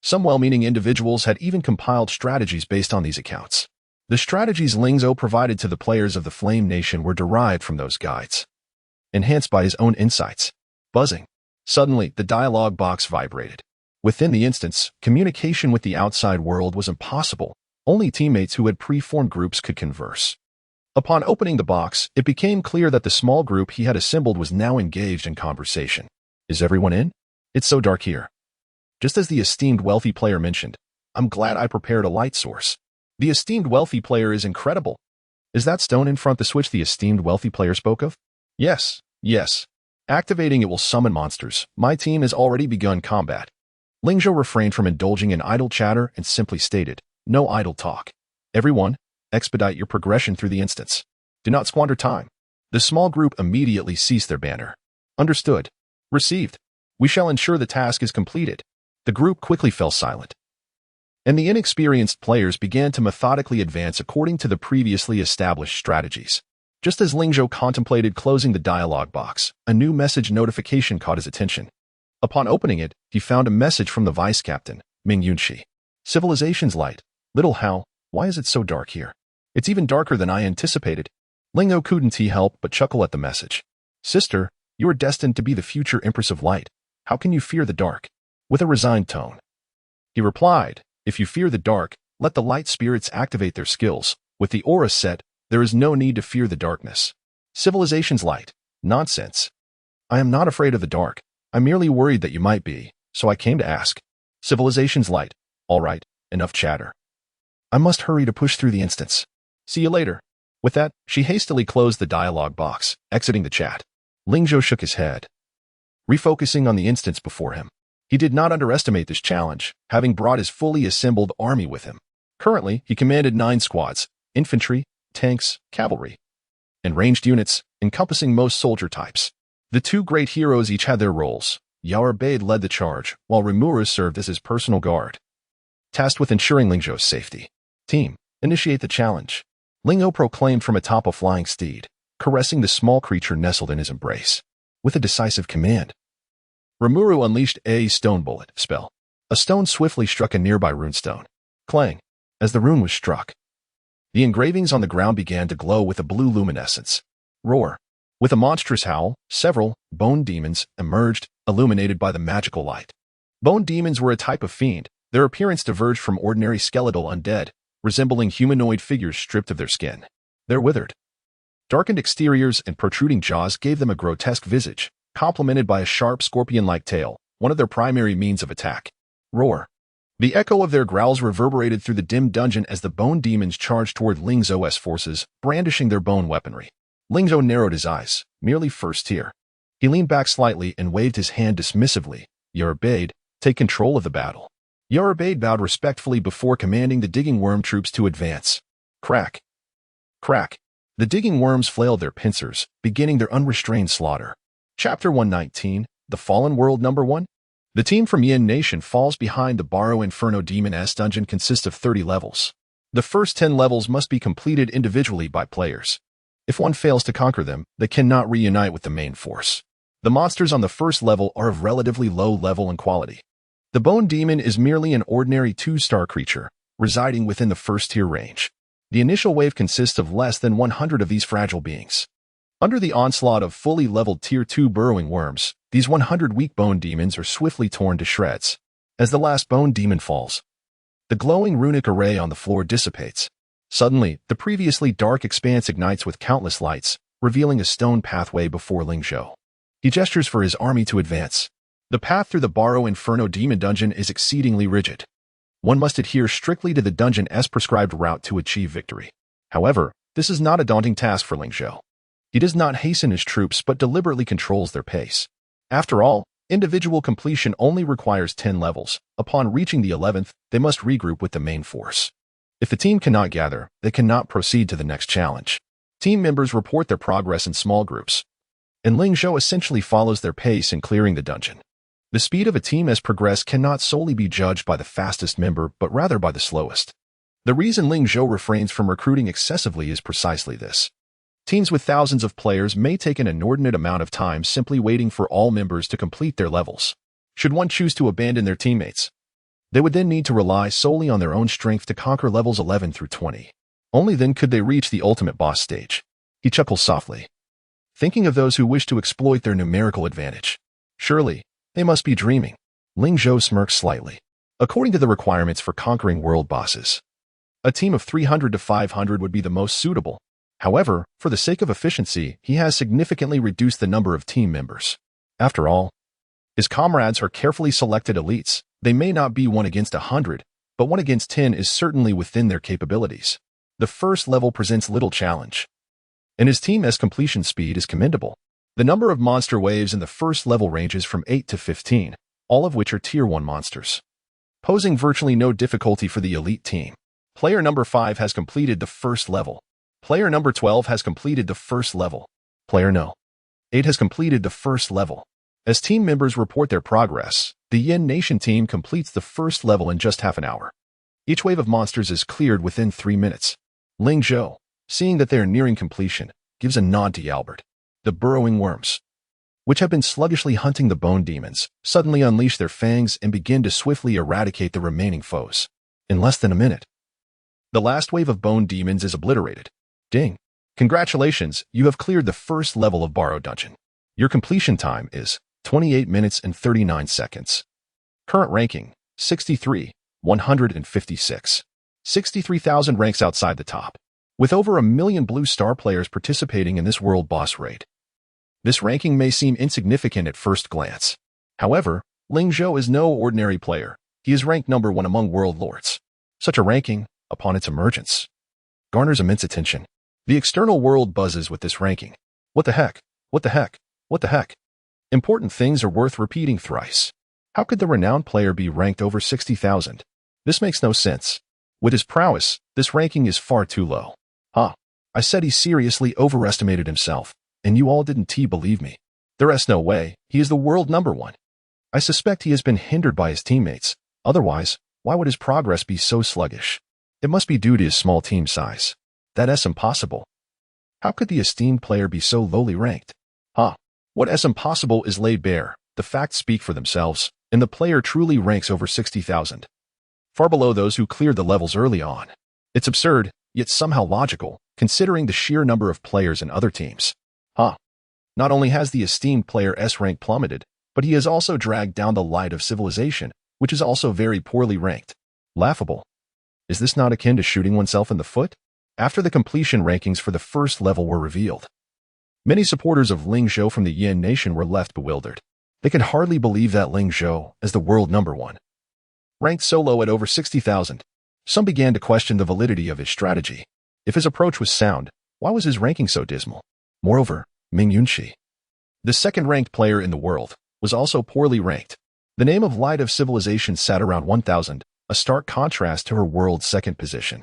some well-meaning individuals had even compiled strategies based on these accounts. The strategies Ling Zhou provided to the players of the Flame Nation were derived from those guides, enhanced by his own insights. Buzzing. Suddenly, the dialogue box vibrated. Within the instance, communication with the outside world was impossible. Only teammates who had pre-formed groups could converse. Upon opening the box, it became clear that the small group he had assembled was now engaged in conversation. Is everyone in? It's so dark here. Just as the esteemed wealthy player mentioned, I'm glad I prepared a light source. The esteemed wealthy player is incredible. Is that stone in front the switch the esteemed wealthy player spoke of? Yes. Activating it will summon monsters. My team has already begun combat. Ling Zhou refrained from indulging in idle chatter and simply stated, no idle talk. Everyone, expedite your progression through the instance. Do not squander time. The small group immediately ceased their banter. Understood. Received. We shall ensure the task is completed. The group quickly fell silent, and the inexperienced players began to methodically advance according to the previously established strategies. Just as Ling Zhou contemplated closing the dialogue box, a new message notification caught his attention. Upon opening it, he found a message from the vice captain, Ming Yunxi. Civilization's light. Little Hao, why is it so dark here? It's even darker than I anticipated. Ling Zhou couldn't help but chuckle at the message. Sister, you are destined to be the future Empress of Light. How can you fear the dark? With a resigned tone, he replied, if you fear the dark, let the light spirits activate their skills. With the aura set, there is no need to fear the darkness. Civilization's light. Nonsense. I am not afraid of the dark. I'm merely worried that you might be, so I came to ask. Civilization's light. All right, enough chatter. I must hurry to push through the instance. See you later. With that, she hastily closed the dialogue box, exiting the chat. Ling Zhou shook his head, refocusing on the instance before him. He did not underestimate this challenge, having brought his fully assembled army with him. Currently, he commanded 9 squads, infantry, tanks, cavalry, and ranged units, encompassing most soldier types. The 2 great heroes each had their roles. Yaorbade led the charge, while Rimuru served as his personal guard, tasked with ensuring Ling Zhou's safety. Team, initiate the challenge. Ling Zhou proclaimed from atop a flying steed, caressing the small creature nestled in his embrace. With a decisive command, Rimuru unleashed a stone bullet spell. A stone swiftly struck a nearby runestone. Clang! As the rune was struck, the engravings on the ground began to glow with a blue luminescence. Roar! With a monstrous howl, several bone demons emerged, illuminated by the magical light. Bone demons were a type of fiend. Their appearance diverged from ordinary skeletal undead, resembling humanoid figures stripped of their skin. Their withered, darkened exteriors and protruding jaws gave them a grotesque visage, complemented by a sharp scorpion-like tail, one of their primary means of attack. Roar! The echo of their growls reverberated through the dim dungeon as the bone demons charged toward Ling Zhou's forces, brandishing their bone weaponry. Ling Zhou narrowed his eyes, merely first tier. He leaned back slightly and waved his hand dismissively. Yaorbade, take control of the battle. Yaorbade bowed respectfully before commanding the digging worm troops to advance. Crack! Crack! The digging worms flailed their pincers, beginning their unrestrained slaughter. Chapter 119, The Fallen World Number 1. The team from Yin Nation falls behind the Barrow Inferno Demon S dungeon consists of 30 levels. The first 10 levels must be completed individually by players. If one fails to conquer them, they cannot reunite with the main force. The monsters on the first level are of relatively low level and quality. The Bone Demon is merely an ordinary 2-star creature, residing within the first-tier range. The initial wave consists of less than 100 of these fragile beings. Under the onslaught of fully leveled Tier 2 burrowing worms, these 100 weak bone demons are swiftly torn to shreds. As the last bone demon falls, the glowing runic array on the floor dissipates. Suddenly, the previously dark expanse ignites with countless lights, revealing a stone pathway before Ling Zhou. He gestures for his army to advance. The path through the Barrow Inferno demon dungeon is exceedingly rigid. One must adhere strictly to the dungeon's prescribed route to achieve victory. However, this is not a daunting task for Ling Zhou. He does not hasten his troops but deliberately controls their pace. After all, individual completion only requires 10 levels. Upon reaching the 11th, they must regroup with the main force. If the team cannot gather, they cannot proceed to the next challenge. Team members report their progress in small groups, and Ling Zhou essentially follows their pace in clearing the dungeon. The speed of a team's progress cannot solely be judged by the fastest member, but rather by the slowest. The reason Ling Zhou refrains from recruiting excessively is precisely this. Teams with thousands of players may take an inordinate amount of time simply waiting for all members to complete their levels. Should one choose to abandon their teammates, they would then need to rely solely on their own strength to conquer levels 11 through 20. Only then could they reach the ultimate boss stage. He chuckles softly, thinking of those who wish to exploit their numerical advantage. Surely, they must be dreaming. Ling Zhou smirks slightly. According to the requirements for conquering world bosses, a team of 300 to 500 would be the most suitable. However, for the sake of efficiency, he has significantly reduced the number of team members. After all, his comrades are carefully selected elites. They may not be 1 against 100, but 1 against 10 is certainly within their capabilities. The first level presents little challenge, and his team's completion speed is commendable. The number of monster waves in the first level ranges from 8 to 15, all of which are Tier 1 monsters, posing virtually no difficulty for the elite team. Player number 5 has completed the first level. Player number 12 has completed the first level. Player No. 8 has completed the first level. As team members report their progress, the Yin Nation team completes the first level in just half an hour. Each wave of monsters is cleared within 3 minutes. Ling Zhou, seeing that they are nearing completion, gives a nod to Albert. The burrowing worms, which have been sluggishly hunting the bone demons, suddenly unleash their fangs and begin to swiftly eradicate the remaining foes. In less than a minute, the last wave of bone demons is obliterated. Ding! Congratulations, you have cleared the first level of Barrow Dungeon. Your completion time is 28 minutes and 39 seconds. Current ranking, 63, 156. 63,000 ranks outside the top. With over 1 million blue star players participating in this world boss raid, this ranking may seem insignificant at first glance. However, Ling Zhou is no ordinary player. He is ranked number 1 among world lords. Such a ranking, upon its emergence, garners immense attention. The external world buzzes with this ranking. What the heck? What the heck? What the heck? Important things are worth repeating thrice. How could the renowned player be ranked over 60,000? This makes no sense. With his prowess, this ranking is far too low. I said he seriously overestimated himself, and you all didn't believe me. The rest no way, he is the world number 1. I suspect he has been hindered by his teammates. Otherwise, why would his progress be so sluggish? It must be due to his small team size. That's impossible. How could the esteemed player be so lowly ranked? What is impossible is laid bare. The facts speak for themselves, and the player truly ranks over 60,000. Far below those who cleared the levels early on. It's absurd, yet somehow logical, considering the sheer number of players in other teams. Not only has the esteemed player's rank plummeted, but he has also dragged down the light of civilization, which is also very poorly ranked. Laughable. Is this not akin to shooting oneself in the foot? After the completion rankings for the first level were revealed, many supporters of Ling Zhou from the Yin Nation were left bewildered. They could hardly believe that Ling Zhou, as the world number 1, ranked so low at over 60,000. Some began to question the validity of his strategy. If his approach was sound, why was his ranking so dismal? Moreover, Ming Yunxi, the second-ranked player in the world, was also poorly ranked. The name of Light of Civilization sat around 1,000, a stark contrast to her world's second position,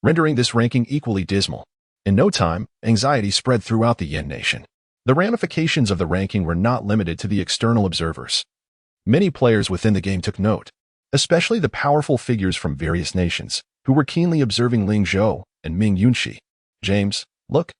rendering this ranking equally dismal. In no time, anxiety spread throughout the Yin Nation. The ramifications of the ranking were not limited to the external observers. Many players within the game took note, especially the powerful figures from various nations, who were keenly observing Ling Zhou and Ming Yunxi. James, look.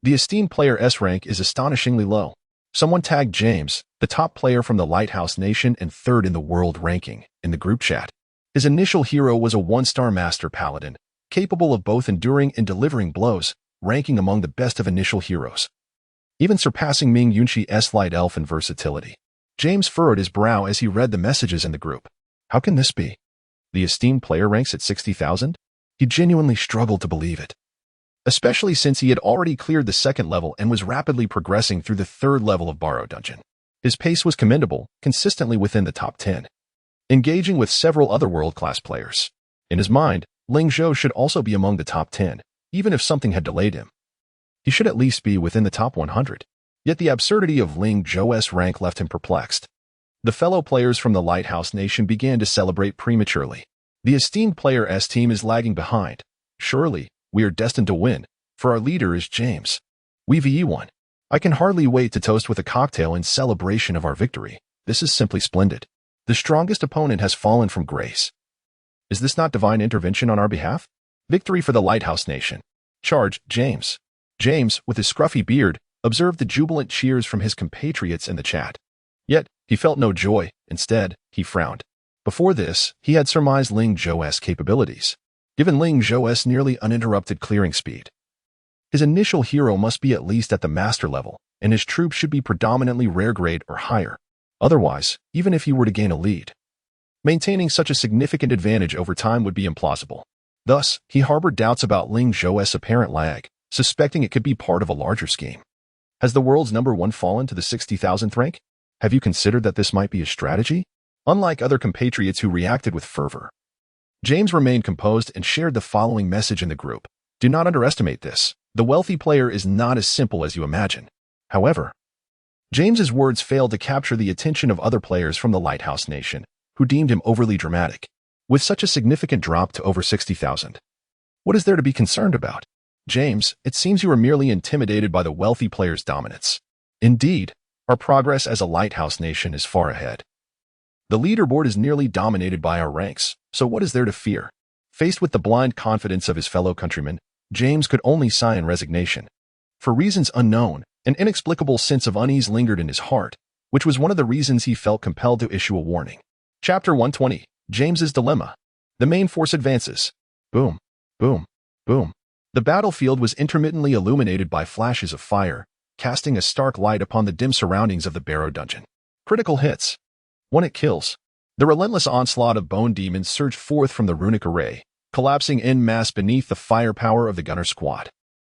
The esteemed player's rank is astonishingly low. Someone tagged James, the top player from the Lighthouse Nation and 3rd in the world ranking, in the group chat. His initial hero was a one-star master paladin, capable of both enduring and delivering blows, ranking among the best of initial heroes, even surpassing Ming Yunqi's light elf in versatility. James furrowed his brow as he read the messages in the group. How can this be? The esteemed player ranks at 60,000? He genuinely struggled to believe it, especially since he had already cleared the second level and was rapidly progressing through the third level of Borrowed Dungeon. His pace was commendable, consistently within the top 10, engaging with several other world-class players. In his mind, Ling Zhou should also be among the top 10, even if something had delayed him. He should at least be within the top 100. Yet the absurdity of Ling Zhou's rank left him perplexed. The fellow players from the Lighthouse Nation began to celebrate prematurely. The esteemed player's team is lagging behind. Surely, we are destined to win, for our leader is James. We won. I can hardly wait to toast with a cocktail in celebration of our victory. This is simply splendid. The strongest opponent has fallen from grace. Is this not divine intervention on our behalf? Victory for the Lighthouse Nation. Charge, James. James, with his scruffy beard, observed the jubilant cheers from his compatriots in the chat. Yet, he felt no joy. Instead, he frowned. Before this, he had surmised Ling Zhou's capabilities, given Ling Zhou's nearly uninterrupted clearing speed. His initial hero must be at least at the master level, and his troops should be predominantly rare grade or higher. Otherwise, even if he were to gain a lead, maintaining such a significant advantage over time would be implausible. Thus, he harbored doubts about Ling Zhou's apparent lag, suspecting it could be part of a larger scheme. Has the world's number one fallen to the 60,000th rank? Have you considered that this might be a strategy? Unlike other compatriots who reacted with fervor, James remained composed and shared the following message in the group. Do not underestimate this. The wealthy player is not as simple as you imagine. However, James's words failed to capture the attention of other players from the Lighthouse Nation, who deemed him overly dramatic. With such a significant drop to over 60,000, what is there to be concerned about? James, it seems you are merely intimidated by the wealthy player's dominance. Indeed, our progress as a Lighthouse Nation is far ahead. The leaderboard is nearly dominated by our ranks, so what is there to fear? Faced with the blind confidence of his fellow countrymen, James could only sigh in resignation. For reasons unknown, an inexplicable sense of unease lingered in his heart, which was one of the reasons he felt compelled to issue a warning. Chapter 120. James's Dilemma. The main force advances. Boom, boom, boom. The battlefield was intermittently illuminated by flashes of fire, casting a stark light upon the dim surroundings of the Borrowed Dungeon. Critical hits. 1 kills. The relentless onslaught of bone demons surged forth from the runic array, collapsing en masse beneath the firepower of the gunner squad.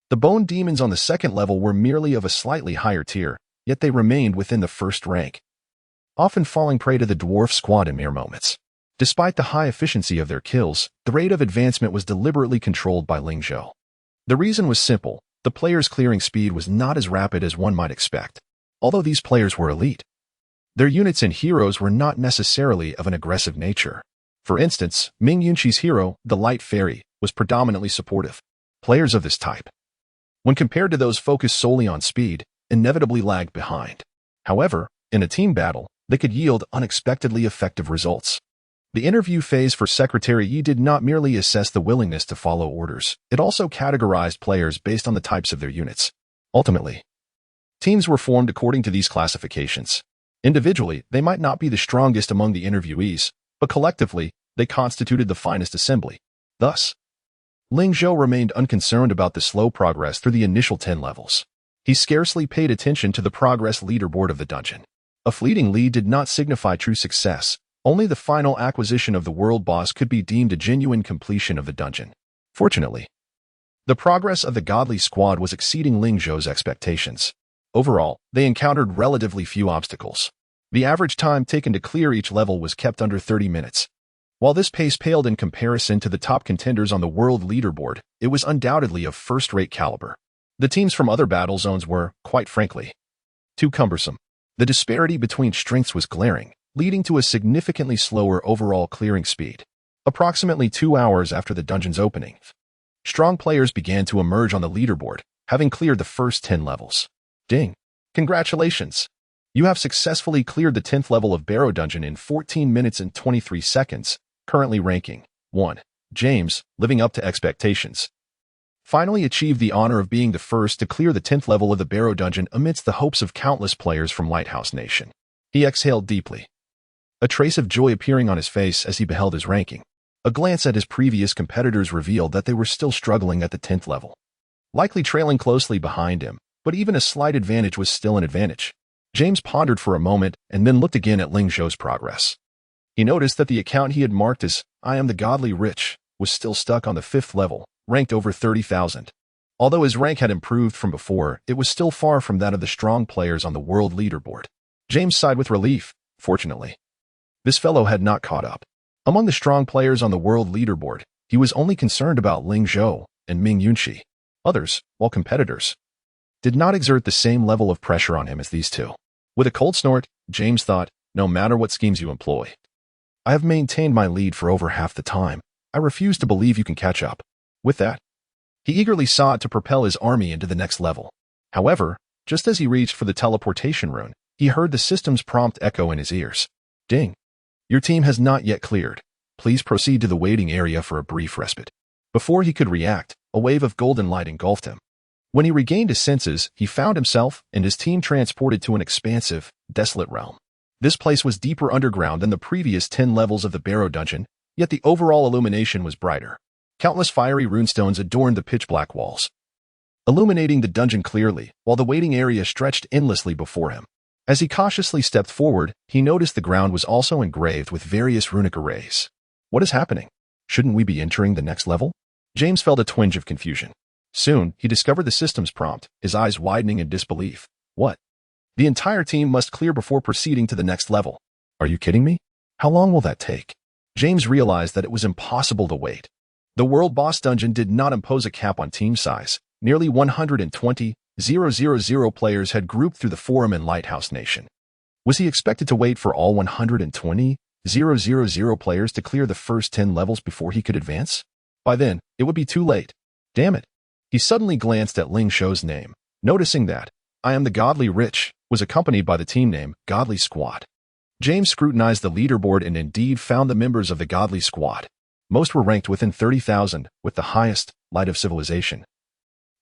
The bone demons on the second level were merely of a slightly higher tier, yet they remained within the first rank, often falling prey to the dwarf squad in mere moments. Despite the high efficiency of their kills, the rate of advancement was deliberately controlled by Ling Zhou. The reason was simple. The players' clearing speed was not as rapid as one might expect. Although these players were elite, their units and heroes were not necessarily of an aggressive nature. For instance, Ming Yunqi's hero, the Light Fairy, was predominantly supportive. Players of this type, when compared to those focused solely on speed, inevitably lagged behind. However, in a team battle, they could yield unexpectedly effective results. The interview phase for Secretary Yi did not merely assess the willingness to follow orders, it also categorized players based on the types of their units. Ultimately, teams were formed according to these classifications. Individually, they might not be the strongest among the interviewees, but collectively, they constituted the finest assembly. Thus, Ling Zhou remained unconcerned about the slow progress through the initial 10 levels. He scarcely paid attention to the progress leaderboard of the dungeon. A fleeting lead did not signify true success. Only the final acquisition of the world boss could be deemed a genuine completion of the dungeon. Fortunately, the progress of the godly squad was exceeding Ling Zhou's expectations. Overall, they encountered relatively few obstacles. The average time taken to clear each level was kept under 30 minutes. While this pace paled in comparison to the top contenders on the world leaderboard, it was undoubtedly of first-rate caliber. The teams from other battle zones were, quite frankly, too cumbersome. The disparity between strengths was glaring, leading to a significantly slower overall clearing speed. Approximately 2 hours after the dungeon's opening, strong players began to emerge on the leaderboard, having cleared the first 10 levels. Ding! Congratulations! You have successfully cleared the 10th level of Borrowed Dungeon in 14 minutes and 23 seconds, currently ranking 1. James, living up to expectations, finally achieved the honor of being the first to clear the 10th level of the Borrowed Dungeon amidst the hopes of countless players from Lighthouse Nation. He exhaled deeply, a trace of joy appearing on his face as he beheld his ranking. A glance at his previous competitors revealed that they were still struggling at the 10th level, likely trailing closely behind him, but even a slight advantage was still an advantage. James pondered for a moment and then looked again at Ling Zhou's progress. He noticed that the account he had marked as "I am the godly rich" was still stuck on the 5th level, ranked over 30,000. Although his rank had improved from before, it was still far from that of the strong players on the world leaderboard. James sighed with relief. Fortunately, this fellow had not caught up. Among the strong players on the world leaderboard, he was only concerned about Ling Zhou and Ming Yunqi. Others, while competitors, did not exert the same level of pressure on him as these two. With a cold snort, James thought, no matter what schemes you employ, I have maintained my lead for over half the time. I refuse to believe you can catch up. With that, he eagerly sought to propel his army into the next level. However, just as he reached for the teleportation rune, he heard the system's prompt echo in his ears. Ding. Your team has not yet cleared. Please proceed to the waiting area for a brief respite. Before he could react, a wave of golden light engulfed him. When he regained his senses, he found himself and his team transported to an expansive, desolate realm. This place was deeper underground than the previous 10 levels of the Barrow dungeon, yet the overall illumination was brighter. Countless fiery runestones adorned the pitch-black walls, illuminating the dungeon clearly, while the waiting area stretched endlessly before him. As he cautiously stepped forward, he noticed the ground was also engraved with various runic arrays. What is happening? Shouldn't we be entering the next level? James felt a twinge of confusion. Soon, he discovered the system's prompt, his eyes widening in disbelief. What? The entire team must clear before proceeding to the next level. Are you kidding me? How long will that take? James realized that it was impossible to wait. The World Boss Dungeon did not impose a cap on team size. Nearly 120,000 players had grouped through the Forum in Lighthouse Nation. Was he expected to wait for all 120,000 players to clear the first 10 levels before he could advance? By then, it would be too late. Damn it. He suddenly glanced at Ling Zhou's name, noticing that "I am the godly rich" was accompanied by the team name Godly Squad. James scrutinized the leaderboard and indeed found the members of the Godly Squad. Most were ranked within 30,000, with the highest, Light of Civilization,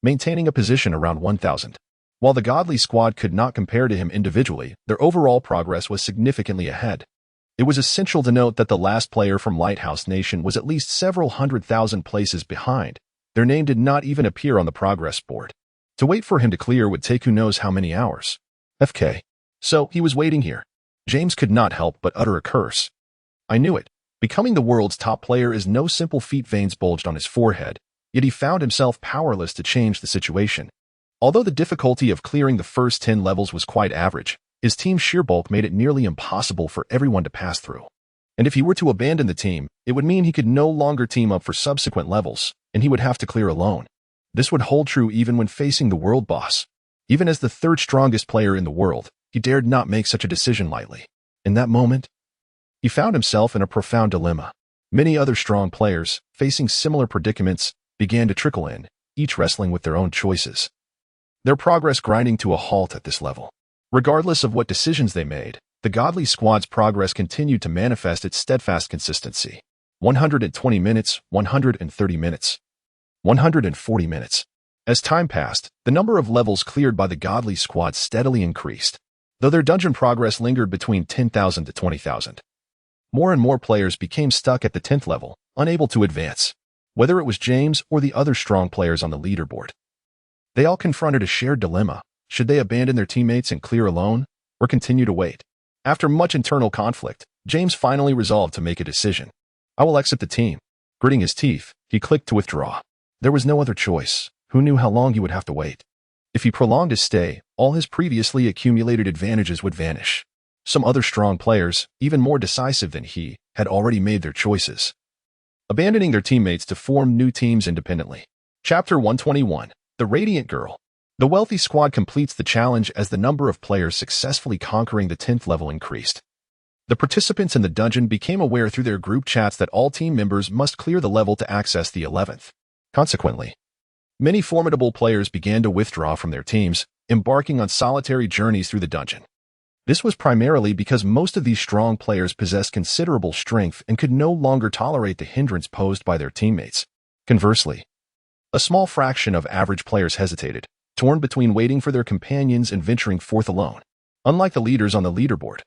maintaining a position around 1,000. While the Godly Squad could not compare to him individually, their overall progress was significantly ahead. It was essential to note that the last player from Lighthouse Nation was at least several 100,000 places behind. Their name did not even appear on the progress board. To wait for him to clear would take who knows how many hours. FK. So, he was waiting here. James could not help but utter a curse. I knew it. Becoming the world's top player is no simple feat. Veins bulged on his forehead, yet he found himself powerless to change the situation. Although the difficulty of clearing the first 10 levels was quite average, his team's sheer bulk made it nearly impossible for everyone to pass through. And if he were to abandon the team, it would mean he could no longer team up for subsequent levels, and he would have to clear alone. This would hold true even when facing the world boss. Even as the third strongest player in the world, he dared not make such a decision lightly. In that moment, he found himself in a profound dilemma. Many other strong players, facing similar predicaments, began to trickle in, each wrestling with their own choices, their progress grinding to a halt at this level. Regardless of what decisions they made, the Godly Squad's progress continued to manifest its steadfast consistency. 120 minutes, 130 minutes, 140 minutes. As time passed, the number of levels cleared by the Godly Squad steadily increased, though their dungeon progress lingered between 10,000 to 20,000. More and more players became stuck at the 10th level, unable to advance. Whether it was James or the other strong players on the leaderboard, they all confronted a shared dilemma. Should they abandon their teammates and clear alone, or continue to wait? After much internal conflict, James finally resolved to make a decision. I will exit the team. Gritting his teeth, he clicked to withdraw. There was no other choice. Who knew how long he would have to wait? If he prolonged his stay, all his previously accumulated advantages would vanish. Some other strong players, even more decisive than he, had already made their choices, abandoning their teammates to form new teams independently. Chapter 121. The Radiant Girl. The wealthy squad completes the challenge as the number of players successfully conquering the 10th level increased. The participants in the dungeon became aware through their group chats that all team members must clear the level to access the 11th. Consequently, many formidable players began to withdraw from their teams, embarking on solitary journeys through the dungeon. This was primarily because most of these strong players possessed considerable strength and could no longer tolerate the hindrance posed by their teammates. Conversely, a small fraction of average players hesitated, torn between waiting for their companions and venturing forth alone. Unlike the leaders on the leaderboard,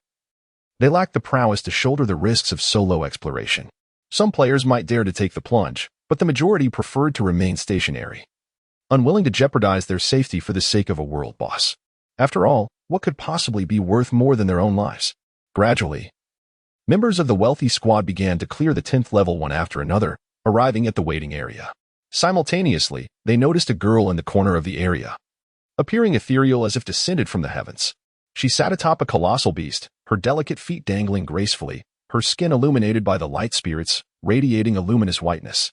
they lacked the prowess to shoulder the risks of solo exploration. Some players might dare to take the plunge, but the majority preferred to remain stationary, unwilling to jeopardize their safety for the sake of a world boss. After all, what could possibly be worth more than their own lives? Gradually, members of the wealthy squad began to clear the 10th level one after another, arriving at the waiting area. Simultaneously, they noticed a girl in the corner of the area, appearing ethereal as if descended from the heavens. She sat atop a colossal beast, her delicate feet dangling gracefully, her skin illuminated by the light spirits, radiating a luminous whiteness.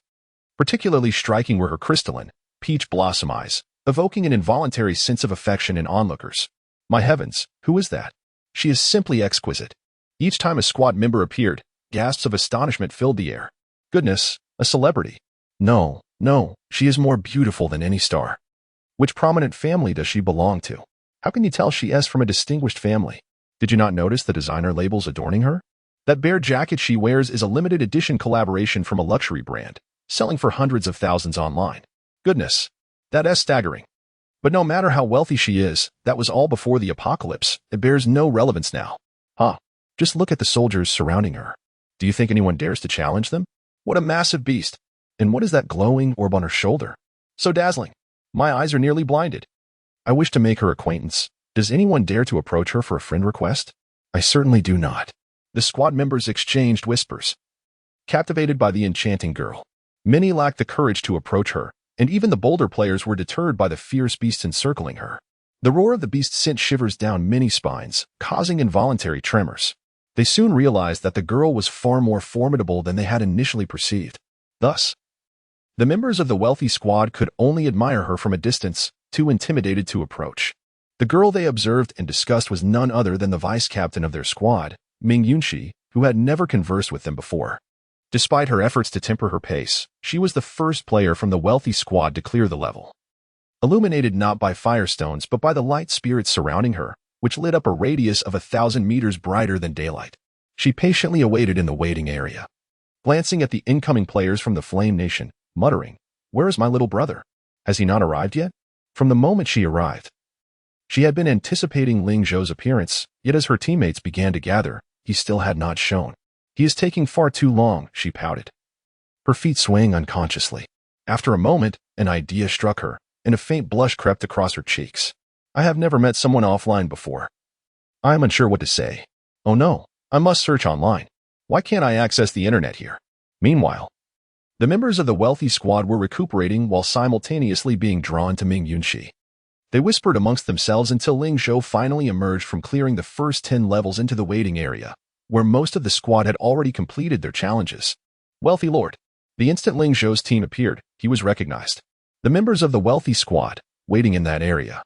Particularly striking were her crystalline, peach blossom eyes, evoking an involuntary sense of affection in onlookers. My heavens, who is that? She is simply exquisite. Each time a squad member appeared, gasps of astonishment filled the air. Goodness, a celebrity. No, she is more beautiful than any star. Which prominent family does she belong to? How can you tell she is from a distinguished family? Did you not notice the designer labels adorning her? That bear jacket she wears is a limited edition collaboration from a luxury brand, selling for hundreds of thousands online. Goodness, that is staggering. But no matter how wealthy she is, that was all before the apocalypse. It bears no relevance now. Just look at the soldiers surrounding her. Do you think anyone dares to challenge them? What a massive beast. And what is that glowing orb on her shoulder? So dazzling. My eyes are nearly blinded. I wish to make her acquaintance. Does anyone dare to approach her for a friend request? I certainly do not. The squad members exchanged whispers, captivated by the enchanting girl. Many lacked the courage to approach her, and even the bolder players were deterred by the fierce beast encircling her. The roar of the beast sent shivers down many spines, causing involuntary tremors. They soon realized that the girl was far more formidable than they had initially perceived. Thus, the members of the wealthy squad could only admire her from a distance, too intimidated to approach. The girl they observed and discussed was none other than the vice-captain of their squad, Ling Zhou, who had never conversed with them before. Despite her efforts to temper her pace, she was the first player from the wealthy squad to clear the level. Illuminated not by firestones but by the light spirits surrounding her, which lit up a radius of 1,000 meters brighter than daylight. She patiently awaited in the waiting area, glancing at the incoming players from the Flame Nation, muttering, "Where is my little brother? Has he not arrived yet?" From the moment she arrived, she had been anticipating Ling Zhou's appearance, yet as her teammates began to gather, he still had not shown. "He is taking far too long," she pouted, her feet swaying unconsciously. After a moment, an idea struck her, and a faint blush crept across her cheeks. "I have never met someone offline before. I am unsure what to say. Oh no, I must search online. Why can't I access the internet here?" Meanwhile, the members of the wealthy squad were recuperating while simultaneously being drawn to Ling Zhou. They whispered amongst themselves until Ling Zhou finally emerged from clearing the first 10 levels into the waiting area, where most of the squad had already completed their challenges. Wealthy Lord. The instant Ling Zhou's team appeared, he was recognized. The members of the wealthy squad, waiting in that area,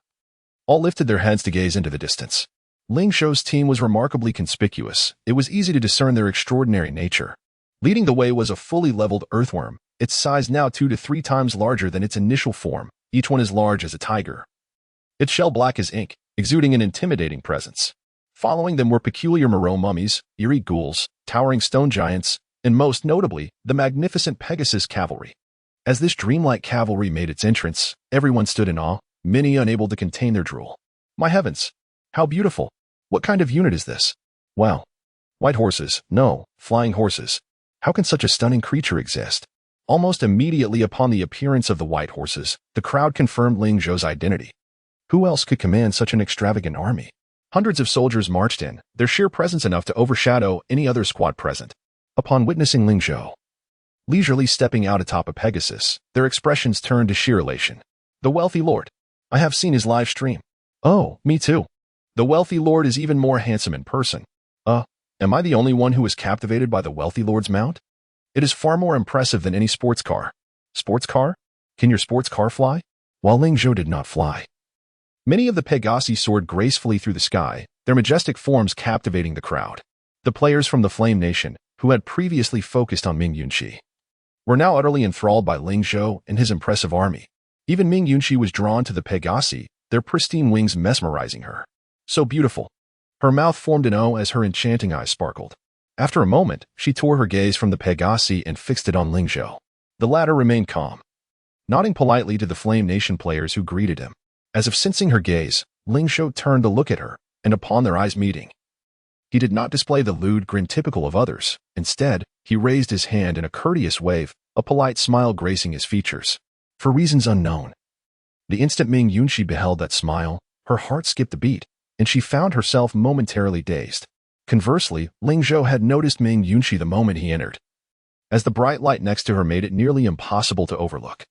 all lifted their heads to gaze into the distance. Ling Zhou's team was remarkably conspicuous. It was easy to discern their extraordinary nature. Leading the way was a fully leveled earthworm, its size now 2 to 3 times larger than its initial form, each one as large as a tiger. Its shell black as ink, exuding an intimidating presence. Following them were peculiar Moreau mummies, eerie ghouls, towering stone giants, and most notably, the magnificent Pegasus cavalry. As this dreamlike cavalry made its entrance, everyone stood in awe, many unable to contain their drool. My heavens! How beautiful! What kind of unit is this? Wow! White horses, no, flying horses. How can such a stunning creature exist? Almost immediately upon the appearance of the white horses, the crowd confirmed Ling Zhou's identity. Who else could command such an extravagant army? Hundreds of soldiers marched in, their sheer presence enough to overshadow any other squad present. Upon witnessing Ling Zhou leisurely stepping out atop a Pegasus, their expressions turned to sheer elation. The wealthy lord. I have seen his live stream. Oh, me too. The wealthy lord is even more handsome in person. Am I the only one who is captivated by the wealthy lord's mount? It is far more impressive than any sports car. Sports car? Can your sports car fly? While Ling Zhou did not fly, many of the Pegasi soared gracefully through the sky, their majestic forms captivating the crowd. The players from the Flame Nation, who had previously focused on Ling Zhou, were now utterly enthralled by Ling Zhou and his impressive army. Even Ling Zhou was drawn to the Pegasi, their pristine wings mesmerizing her. So beautiful. Her mouth formed an O as her enchanting eyes sparkled. After a moment, she tore her gaze from the Pegasi and fixed it on Ling Zhou. The latter remained calm, nodding politely to the Flame Nation players who greeted him. As if sensing her gaze, Ling Zhou turned to look at her, and upon their eyes meeting, he did not display the lewd grin typical of others. Instead, He raised his hand in a courteous wave, a polite smile gracing his features. For reasons unknown. The instant Ming Yunxi beheld that smile, her heart skipped a beat, and she found herself momentarily dazed. Conversely, Ling Zhou had noticed Ming Yunxi the moment he entered, as the bright light next to her made it nearly impossible to overlook.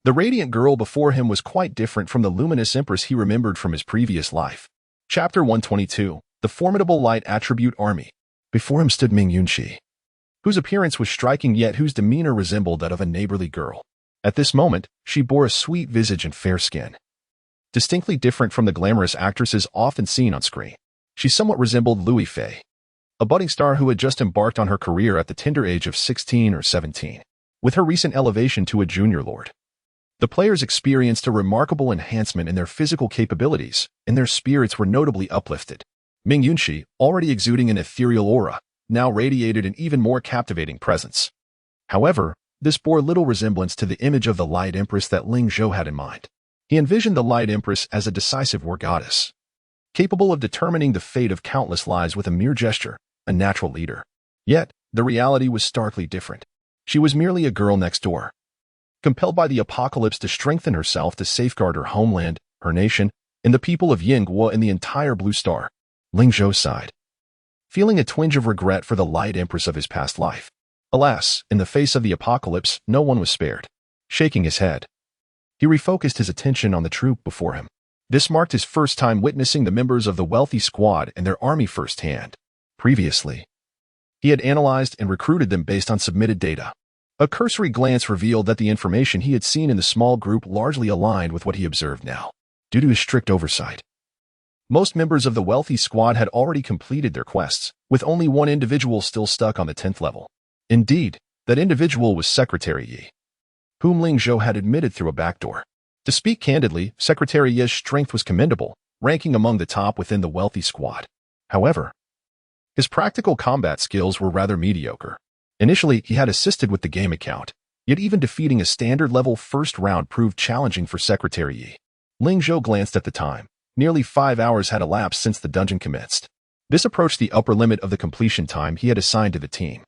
The radiant girl before him was quite different from the luminous empress he remembered from his previous life. Chapter 122, The Formidable Light Attribute Army. Before him stood Ming Yunxi, whose appearance was striking yet whose demeanor resembled that of a neighborly girl. At this moment, she bore a sweet visage and fair skin, distinctly different from the glamorous actresses often seen on screen. She somewhat resembled Louis Fei, a budding star who had just embarked on her career at the tender age of 16 or 17. With her recent elevation to a junior lord, the players experienced a remarkable enhancement in their physical capabilities, and their spirits were notably uplifted. Ming Yunxi, already exuding an ethereal aura, now radiated an even more captivating presence. However, this bore little resemblance to the image of the Light Empress that Ling Zhou had in mind. He envisioned the Light Empress as a decisive war goddess, capable of determining the fate of countless lives with a mere gesture, a natural leader. Yet, the reality was starkly different. She was merely a girl next door, compelled by the apocalypse to strengthen herself to safeguard her homeland, her nation, and the people of Yingguo and the entire Blue Star. Ling Zhou sighed, feeling a twinge of regret for the Light Empress of his past life. Alas, in the face of the apocalypse, no one was spared. Shaking his head, he refocused his attention on the troop before him. This marked his first time witnessing the members of the wealthy squad and their army firsthand. Previously, he had analyzed and recruited them based on submitted data. A cursory glance revealed that the information he had seen in the small group largely aligned with what he observed now. Due to his strict oversight, most members of the wealthy squad had already completed their quests, with only one individual still stuck on the 10th level. Indeed, that individual was Secretary Yi, whom Ling Zhou had admitted through a backdoor. To speak candidly, Secretary Yi's strength was commendable, ranking among the top within the wealthy squad. However, his practical combat skills were rather mediocre. Initially, he had assisted with the game account, yet even defeating a standard-level first round proved challenging for Secretary Yi. Ling Zhou glanced at the time. Nearly 5 hours had elapsed since the dungeon commenced. This approached the upper limit of the completion time he had assigned to the team.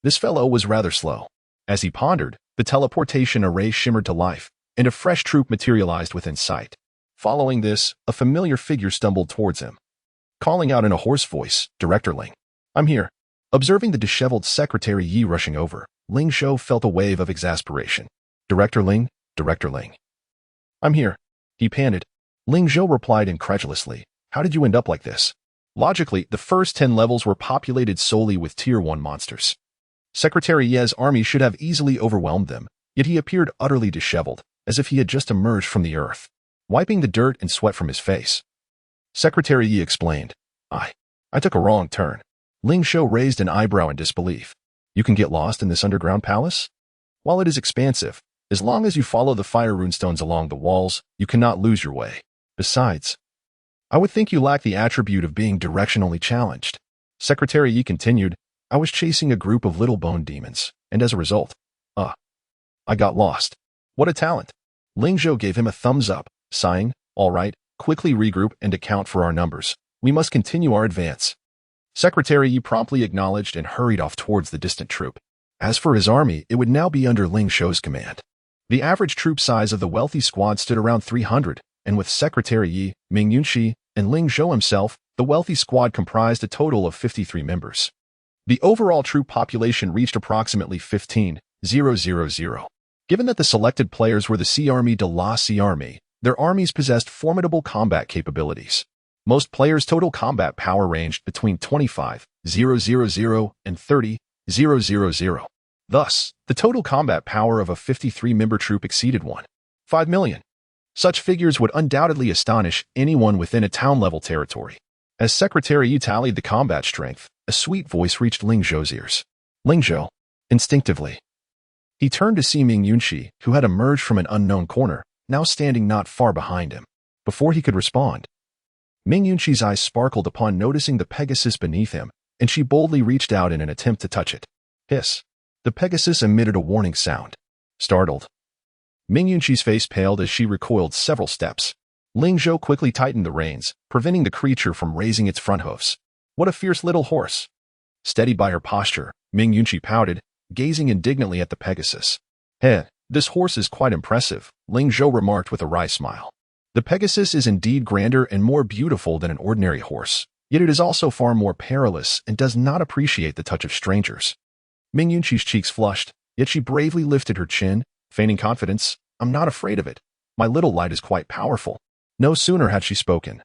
This fellow was rather slow. As he pondered, the teleportation array shimmered to life, and a fresh troop materialized within sight. Following this, a familiar figure stumbled towards him, calling out in a hoarse voice, "Director Ling, I'm here." Observing the disheveled Secretary Yi rushing over, Ling Zhou felt a wave of exasperation. Director Ling, I'm here," he panted. Ling Zhou replied incredulously, "How did you end up like this?" Logically, the first 10 levels were populated solely with Tier 1 monsters. Secretary Yi's army should have easily overwhelmed them, yet he appeared utterly disheveled, as if he had just emerged from the earth, wiping the dirt and sweat from his face. Secretary Yi explained, I took a wrong turn." Ling Zhou raised an eyebrow in disbelief. "You can get lost in this underground palace? While it is expansive, as long as you follow the fire runestones along the walls, you cannot lose your way. Besides, I would think you lack the attribute of being directionally challenged." Secretary Yi continued, "I was chasing a group of little bone demons, and as a result, I got lost." "What a talent." Ling Zhou gave him a thumbs up, sighing, "All right, quickly regroup and account for our numbers. We must continue our advance." Secretary Yi promptly acknowledged and hurried off towards the distant troop. As for his army, it would now be under Ling Zhou's command. The average troop size of the wealthy squad stood around 300, and with Secretary Yi, Ming Yunxi, and Ling Zhou himself, the wealthy squad comprised a total of 53 members. The overall troop population reached approximately 15,000. Given that the selected players were the Sea Army de la Sea Army, their armies possessed formidable combat capabilities. Most players' total combat power ranged between 25,000 and 30,000. Thus, the total combat power of a 53-member troop exceeded 1.5 million. Such figures would undoubtedly astonish anyone within a town-level territory. As Secretary Yi tallied the combat strength, a sweet voice reached Ling Zhou's ears. Ling Zhou, instinctively, he turned to see Ming Yunxi, who had emerged from an unknown corner, now standing not far behind him. Before he could respond, Ming Yunxi's eyes sparkled upon noticing the Pegasus beneath him, and she boldly reached out in an attempt to touch it. Hiss. The Pegasus emitted a warning sound. Startled, Ming Yunxi's face paled as she recoiled several steps. Ling Zhou quickly tightened the reins, preventing the creature from raising its front hoofs. What a fierce little horse! Steadied by her posture, Ming Yunqi pouted, gazing indignantly at the Pegasus. This horse is quite impressive, Ling Zhou remarked with a wry smile. The Pegasus is indeed grander and more beautiful than an ordinary horse, yet it is also far more perilous and does not appreciate the touch of strangers. Ming Yunqi's cheeks flushed, yet she bravely lifted her chin, feigning confidence. I'm not afraid of it. My little light is quite powerful. No sooner had she spoken.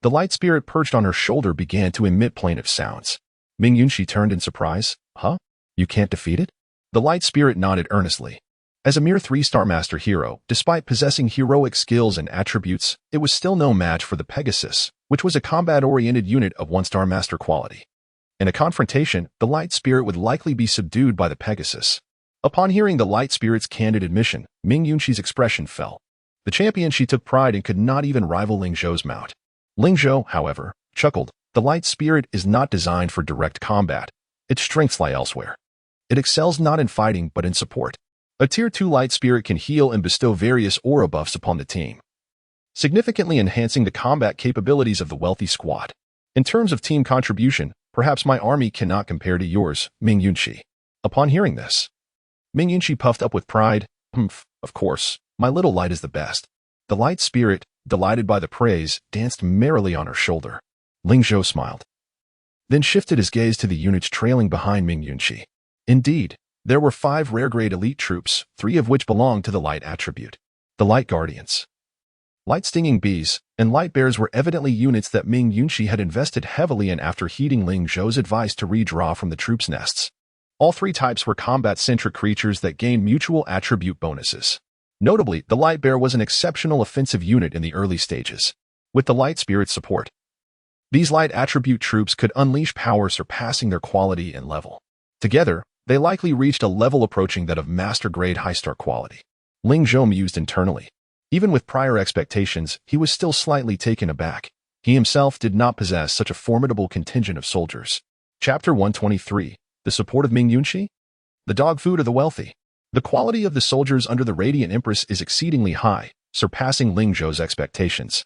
The light spirit perched on her shoulder began to emit plaintive sounds. Ming Yunqi turned in surprise. Huh? You can't defeat it? The light spirit nodded earnestly. As a mere 3-star master hero, despite possessing heroic skills and attributes, it was still no match for the Pegasus, which was a combat-oriented unit of 1-star master quality. In a confrontation, the light spirit would likely be subdued by the Pegasus. Upon hearing the light spirit's candid admission, Ming Yunqi's expression fell. The champion she took pride in could not even rival Ling Zhou's mount. Ling Zhou, however, chuckled. The light spirit is not designed for direct combat. Its strengths lie elsewhere. It excels not in fighting but in support. A Tier 2 light spirit can heal and bestow various aura buffs upon the team, significantly enhancing the combat capabilities of the wealthy squad. In terms of team contribution, perhaps my army cannot compare to yours, Ming Yunqi. Upon hearing this, Ming Yunqi puffed up with pride. Of course, my little light is the best. The light spirit, delighted by the praise, danced merrily on her shoulder. Ling Zhou smiled, then shifted his gaze to the units trailing behind Ming Yunqi. Indeed, there were 5 rare-grade elite troops, 3 of which belonged to the light attribute. The Light Guardians, Light Stinging Bees, and Light Bears were evidently units that Ming Yunqi had invested heavily in after heeding Ling Zhou's advice to redraw from the troops' nests. All 3 types were combat-centric creatures that gained mutual attribute bonuses. Notably, the Light Bear was an exceptional offensive unit in the early stages. With the Light Spirit's support, these light attribute troops could unleash power surpassing their quality and level. Together, they likely reached a level approaching that of master-grade high-star quality. Ling Zhou mused internally. Even with prior expectations, he was still slightly taken aback. He himself did not possess such a formidable contingent of soldiers. Chapter 123. The support of Ming Yunqi? The dog food of the wealthy. The quality of the soldiers under the Radiant Empress is exceedingly high, surpassing Ling Zhou's expectations.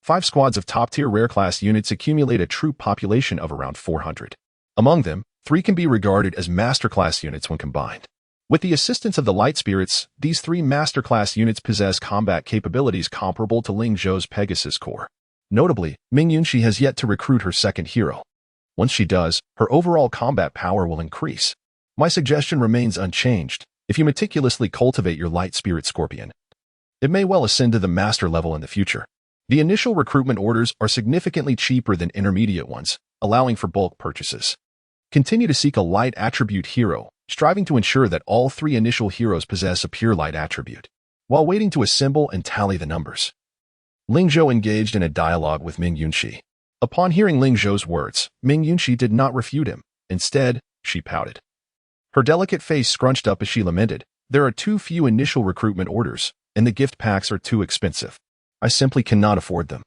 5 squads of top-tier rare-class units accumulate a troop population of around 400. Among them, 3 can be regarded as master-class units when combined. With the assistance of the light spirits, these 3 master-class units possess combat capabilities comparable to Ling Zhou's Pegasus Corps. Notably, Ming Yunqi has yet to recruit her second hero. Once she does, her overall combat power will increase. My suggestion remains unchanged. If you meticulously cultivate your light spirit scorpion, it may well ascend to the master level in the future. The initial recruitment orders are significantly cheaper than intermediate ones, allowing for bulk purchases. Continue to seek a light attribute hero, striving to ensure that all 3 initial heroes possess a pure light attribute, while waiting to assemble and tally the numbers. Ling Zhou engaged in a dialogue with Ming Yunqi. Upon hearing Ling Zhou's words, Ming Yunqi did not refute him. Instead, she pouted. Her delicate face scrunched up as she lamented, "There are too few initial recruitment orders, and the gift packs are too expensive. I simply cannot afford them."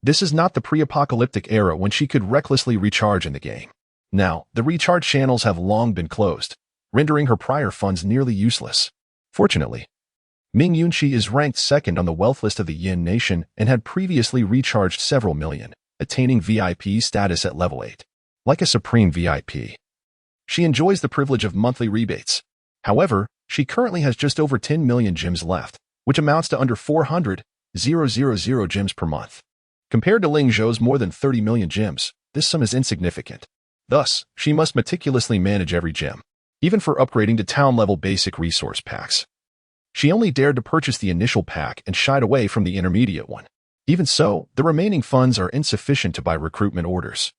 This is not the pre-apocalyptic era when she could recklessly recharge in the game. Now, the recharge channels have long been closed, rendering her prior funds nearly useless. Fortunately, Ming Yunqi is ranked second on the wealth list of the Yin Nation and had previously recharged several million, attaining VIP status at level 8. Like a supreme VIP, she enjoys the privilege of monthly rebates. However, she currently has just over 10 million gems left, which amounts to under 400,000 gems per month. Compared to Ling Zhou's more than 30 million gems, this sum is insignificant. Thus, she must meticulously manage every gem, even for upgrading to town-level basic resource packs. She only dared to purchase the initial pack and shied away from the intermediate one. Even so, the remaining funds are insufficient to buy recruitment orders.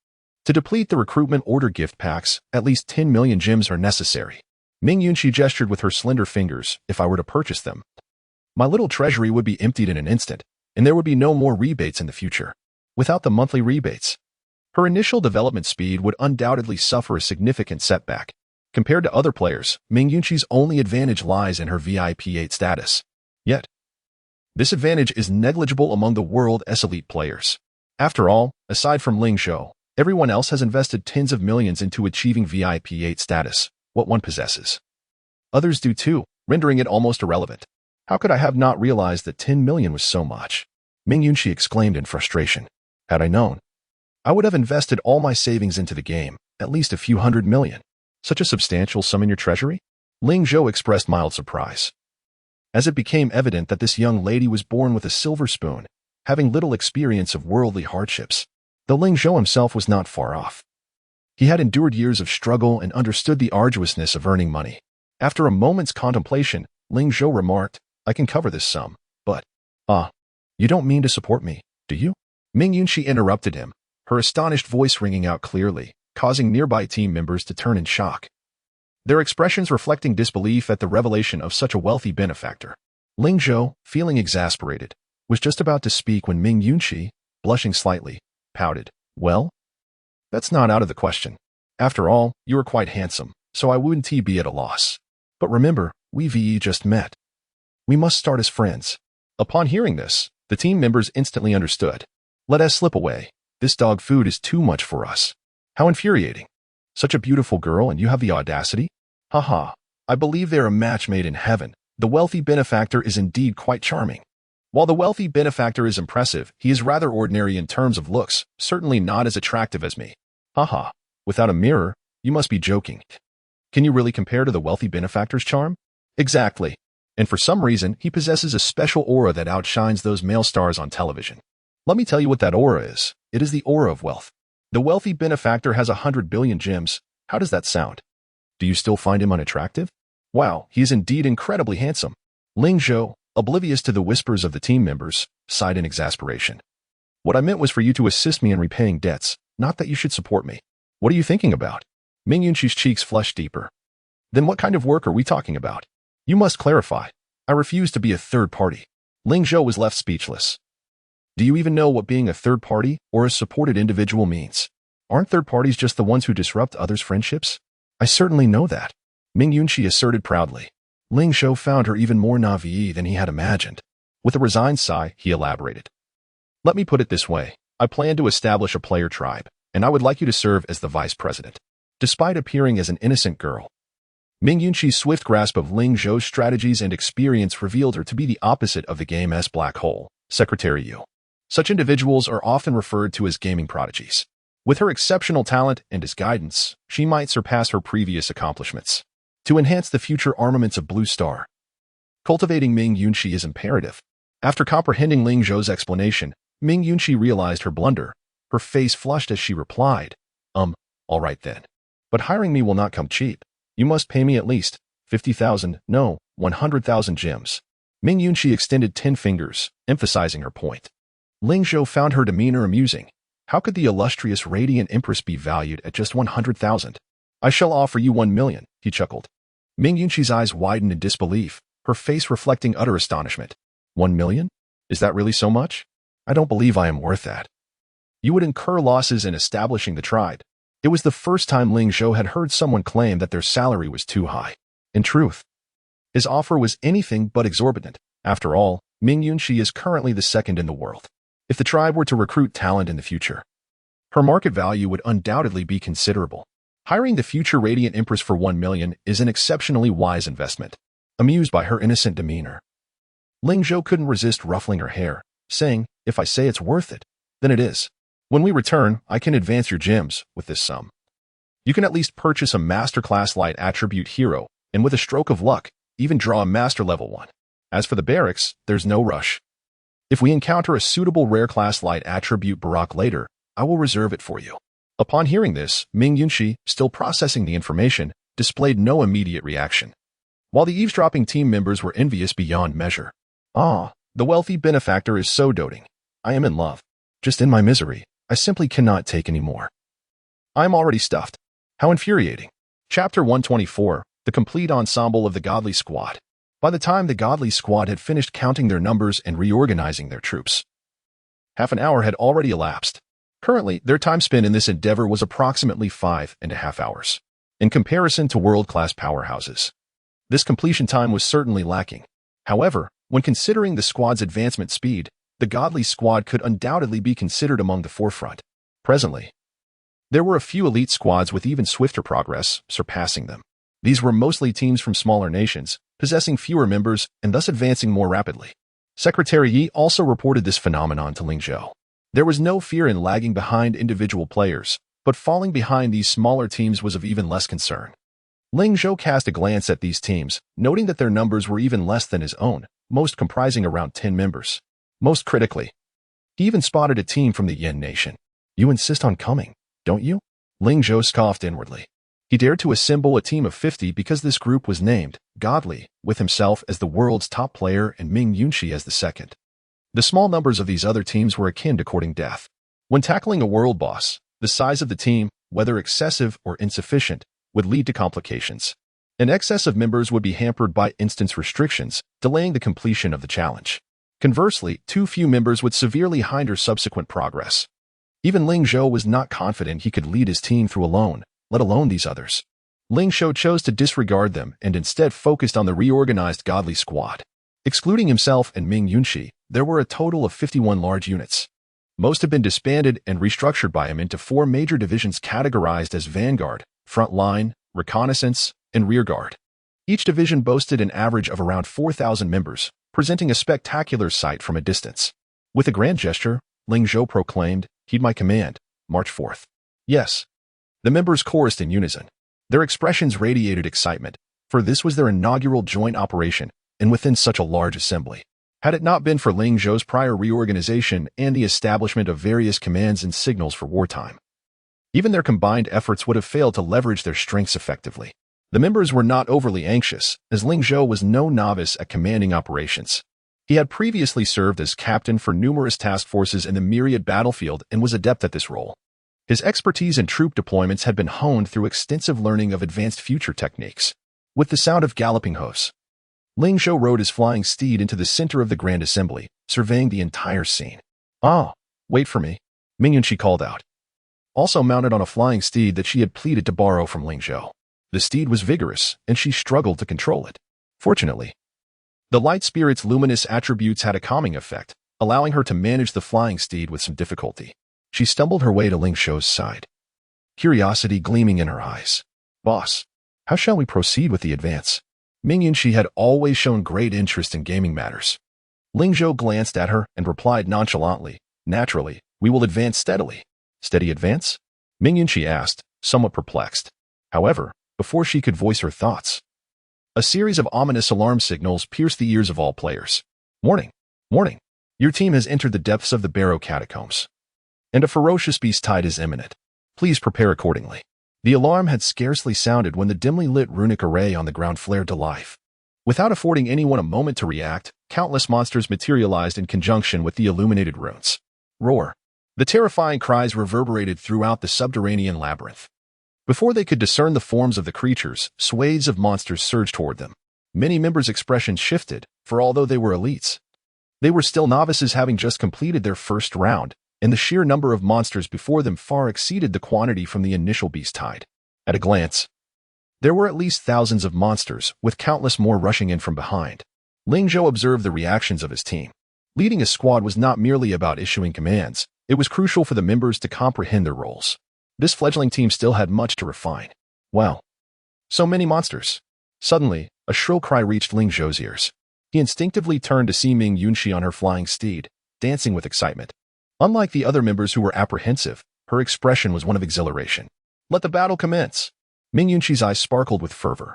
To deplete the recruitment order gift packs, at least 10 million gems are necessary. Ming Yunqi gestured with her slender fingers. If I were to purchase them, my little treasury would be emptied in an instant, and there would be no more rebates in the future. Without the monthly rebates, her initial development speed would undoubtedly suffer a significant setback. Compared to other players, Ming Yunqi's only advantage lies in her VIP 8 status. Yet, this advantage is negligible among the world's elite players. After all, aside from Ling Zhou, everyone else has invested tens of millions into achieving VIP 8 status, what one possesses. Others do too, rendering it almost irrelevant. How could I have not realized that 10 million was so much? Ming Yunqi exclaimed in frustration. Had I known, I would have invested all my savings into the game, at least a few hundred million. Such a substantial sum in your treasury? Ling Zhou expressed mild surprise. As it became evident that this young lady was born with a silver spoon, having little experience of worldly hardships, though Ling Zhou himself was not far off. He had endured years of struggle and understood the arduousness of earning money. After a moment's contemplation, Ling Zhou remarked, I can cover this sum, but, you don't mean to support me, do you? Ming Yunxi interrupted him, her astonished voice ringing out clearly, causing nearby team members to turn in shock, their expressions reflecting disbelief at the revelation of such a wealthy benefactor. Ling Zhou, feeling exasperated, was just about to speak when Ming Yunxi, blushing slightly, pouted, well, that's not out of the question. After all, you are quite handsome, so I wouldn't be at a loss. But remember, we just met. We must start as friends. Upon hearing this, the team members instantly understood. Let us slip away. This dog food is too much for us. How infuriating. Such a beautiful girl and you have the audacity? Haha, I believe they're a match made in heaven. The wealthy benefactor is indeed quite charming. While the wealthy benefactor is impressive, he is rather ordinary in terms of looks, certainly not as attractive as me. Haha, without a mirror, you must be joking. Can you really compare to the wealthy benefactor's charm? Exactly. And for some reason, he possesses a special aura that outshines those male stars on television. Let me tell you what that aura is. It is the aura of wealth. The wealthy benefactor has 100 billion gems. How does that sound? Do you still find him unattractive? Wow, he is indeed incredibly handsome. Ling Zhou, oblivious to the whispers of the team members, sighed in exasperation. What I meant was for you to assist me in repaying debts, not that you should support me. What are you thinking about? Ming Yunxi's cheeks flushed deeper. Then what kind of work are we talking about? You must clarify. I refuse to be a third party. Ling Zhou was left speechless. Do you even know what being a third party or a supported individual means? Aren't third parties just the ones who disrupt others' friendships? I certainly know that, Ming Yunxi asserted proudly. Ling Zhou found her even more naïve than he had imagined. With a resigned sigh, he elaborated. Let me put it this way. I plan to establish a player tribe, and I would like you to serve as the vice president. Despite appearing as an innocent girl, Ming Yunxi's swift grasp of Ling Zhou's strategies and experience revealed her to be the opposite of the game's black hole, Secretary Yu. Such individuals are often referred to as gaming prodigies. With her exceptional talent and his guidance, she might surpass her previous accomplishments. To enhance the future armaments of Blue Star, cultivating Ming Yunxi is imperative. After comprehending Ling Zhou's explanation, Ming Yunxi realized her blunder. Her face flushed as she replied, all right then. But hiring me will not come cheap. You must pay me at least 50,000, no, 100,000 gems. Ming Yunxi extended 10 fingers, emphasizing her point. Ling Zhou found her demeanor amusing. How could the illustrious Radiant Empress be valued at just 100,000? I shall offer you 1 million, he chuckled. Ming Yunxi's eyes widened in disbelief, her face reflecting utter astonishment. 1 million? Is that really so much? I don't believe I am worth that. You would incur losses in establishing the tribe. It was the first time Ling Zhou had heard someone claim that their salary was too high. In truth, his offer was anything but exorbitant. After all, Ming Yunxi is currently the second in the world. If the tribe were to recruit talent in the future, her market value would undoubtedly be considerable. Hiring the future Radiant Empress for 1 million is an exceptionally wise investment. Amused by her innocent demeanor, Ling Zhou couldn't resist ruffling her hair, saying, if I say it's worth it, then it is. When we return, I can advance your gems with this sum. You can at least purchase a masterclass light attribute hero, and with a stroke of luck, even draw a master level one. As for the barracks, there's no rush. If we encounter a suitable rare class light attribute Barak later, I will reserve it for you. Upon hearing this, Ming Yunxi, still processing the information, displayed no immediate reaction. While the eavesdropping team members were envious beyond measure. Ah, the wealthy benefactor is so doting. I am in love. Just in my misery, I simply cannot take any more. I am already stuffed. How infuriating. Chapter 124, the complete ensemble of the Godly Squad. By the time the Godly Squad had finished counting their numbers and reorganizing their troops, half an hour had already elapsed. Currently, their time spent in this endeavor was approximately 5.5 hours. In comparison to world-class powerhouses, this completion time was certainly lacking. However, when considering the squad's advancement speed, the Godly Squad could undoubtedly be considered among the forefront. Presently, there were a few elite squads with even swifter progress, surpassing them. These were mostly teams from smaller nations, possessing fewer members and thus advancing more rapidly. Secretary Yi also reported this phenomenon to Ling Zhou. There was no fear in lagging behind individual players, but falling behind these smaller teams was of even less concern. Ling Zhou cast a glance at these teams, noting that their numbers were even less than his own, most comprising around 10 members. Most critically, he even spotted a team from the Yin Nation. You insist on coming, don't you? Ling Zhou scoffed inwardly. He dared to assemble a team of 50 because this group was named Godly, with himself as the world's top player and Ming Yunxi as the second. The small numbers of these other teams were akin to courting death. When tackling a world boss, the size of the team, whether excessive or insufficient, would lead to complications. An excess of members would be hampered by instance restrictions, delaying the completion of the challenge. Conversely, too few members would severely hinder subsequent progress. Even Ling Zhou was not confident he could lead his team through alone, let alone these others. Ling Zhou chose to disregard them and instead focused on the reorganized Godly squad. Excluding himself and Ming Yunxi, there were a total of 51 large units. Most have been disbanded and restructured by him into 4 major divisions categorized as Vanguard, Front Line, Reconnaissance, and Rearguard. Each division boasted an average of around 4,000 members, presenting a spectacular sight from a distance. With a grand gesture, Ling Zhou proclaimed, "Heed my command, march forth." Yes. The members chorused in unison. Their expressions radiated excitement, for this was their inaugural joint operation, and within such a large assembly. Had it not been for Ling Zhou's prior reorganization and the establishment of various commands and signals for wartime, even their combined efforts would have failed to leverage their strengths effectively. The members were not overly anxious, as Ling Zhou was no novice at commanding operations. He had previously served as captain for numerous task forces in the myriad battlefield and was adept at this role. His expertise in troop deployments had been honed through extensive learning of advanced future techniques. With the sound of galloping hoofs, Ling Zhou rode his flying steed into the center of the grand assembly, surveying the entire scene. "Ah, wait for me," Ming Yunxi called out. Also mounted on a flying steed that she had pleaded to borrow from Ling Zhou. The steed was vigorous, and she struggled to control it. Fortunately, the light spirit's luminous attributes had a calming effect, allowing her to manage the flying steed with some difficulty. She stumbled her way to Ling Zhou's side, curiosity gleaming in her eyes. "Boss, how shall we proceed with the advance?" Ming Yunxi had always shown great interest in gaming matters. Ling Zhou glanced at her and replied nonchalantly, "Naturally, we will advance steadily." "Steady advance?" Ming Yunxi asked, somewhat perplexed. However, before she could voice her thoughts, a series of ominous alarm signals pierced the ears of all players. "Warning! Warning! Your team has entered the depths of the Barrow Catacombs, and a ferocious beast tide is imminent. Please prepare accordingly." The alarm had scarcely sounded when the dimly lit runic array on the ground flared to life. Without affording anyone a moment to react, countless monsters materialized in conjunction with the illuminated runes. Roar! The terrifying cries reverberated throughout the subterranean labyrinth. Before they could discern the forms of the creatures, swathes of monsters surged toward them. Many members' expressions shifted, for although they were elites, they were still novices having just completed their first round, and the sheer number of monsters before them far exceeded the quantity from the initial beast tide. At a glance, there were at least thousands of monsters, with countless more rushing in from behind. Ling Zhou observed the reactions of his team. Leading a squad was not merely about issuing commands, it was crucial for the members to comprehend their roles. This fledgling team still had much to refine. Wow! So many monsters! Suddenly, a shrill cry reached Ling Zhou's ears. He instinctively turned to see Ming Yunxi on her flying steed, dancing with excitement. Unlike the other members who were apprehensive, her expression was one of exhilaration. "Let the battle commence!" Ming Yunxi's eyes sparkled with fervor,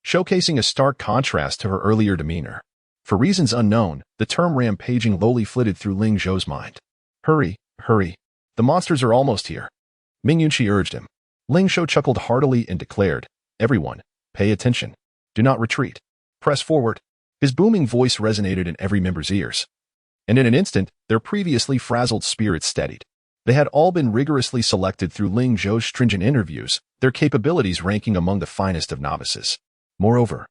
showcasing a stark contrast to her earlier demeanor. For reasons unknown, the term rampaging lowly flitted through Ling Zhou's mind. "Hurry, hurry. The monsters are almost here," Ming Yunxi urged him. Ling Zhou chuckled heartily and declared, "Everyone, pay attention. Do not retreat. Press forward." His booming voice resonated in every member's ears, and in an instant, their previously frazzled spirits steadied. They had all been rigorously selected through Ling Zhou's stringent interviews, their capabilities ranking among the finest of novices. Moreover,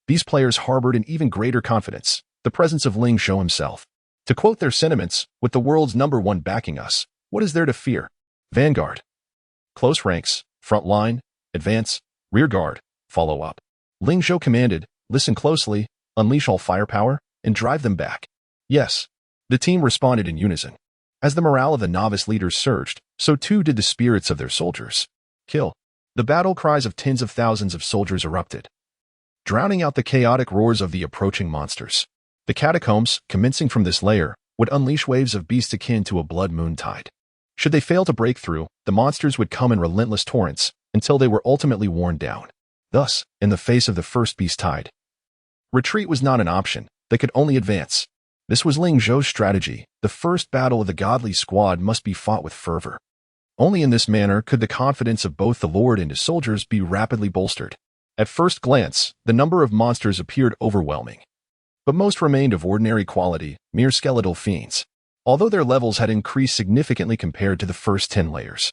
these players harbored an even greater confidence, the presence of Ling Zhou himself. To quote their sentiments, "With the world's #1 backing us, what is there to fear?" Vanguard. Close ranks, front line, advance, rear guard, follow up. Ling Zhou commanded, "Listen closely, unleash all firepower, and drive them back." Yes. The team responded in unison. As the morale of the novice leaders surged, so too did the spirits of their soldiers. Kill. The battle cries of tens of thousands of soldiers erupted, drowning out the chaotic roars of the approaching monsters. The catacombs, commencing from this layer, would unleash waves of beasts akin to a blood moon tide. Should they fail to break through, the monsters would come in relentless torrents, until they were ultimately worn down. Thus, in the face of the first beast tide, retreat was not an option. They could only advance. This was Ling Zhou's strategy. The first battle of the godly squad must be fought with fervor. Only in this manner could the confidence of both the Lord and his soldiers be rapidly bolstered. At first glance, the number of monsters appeared overwhelming. But most remained of ordinary quality, mere skeletal fiends. Although their levels had increased significantly compared to the first 10 layers,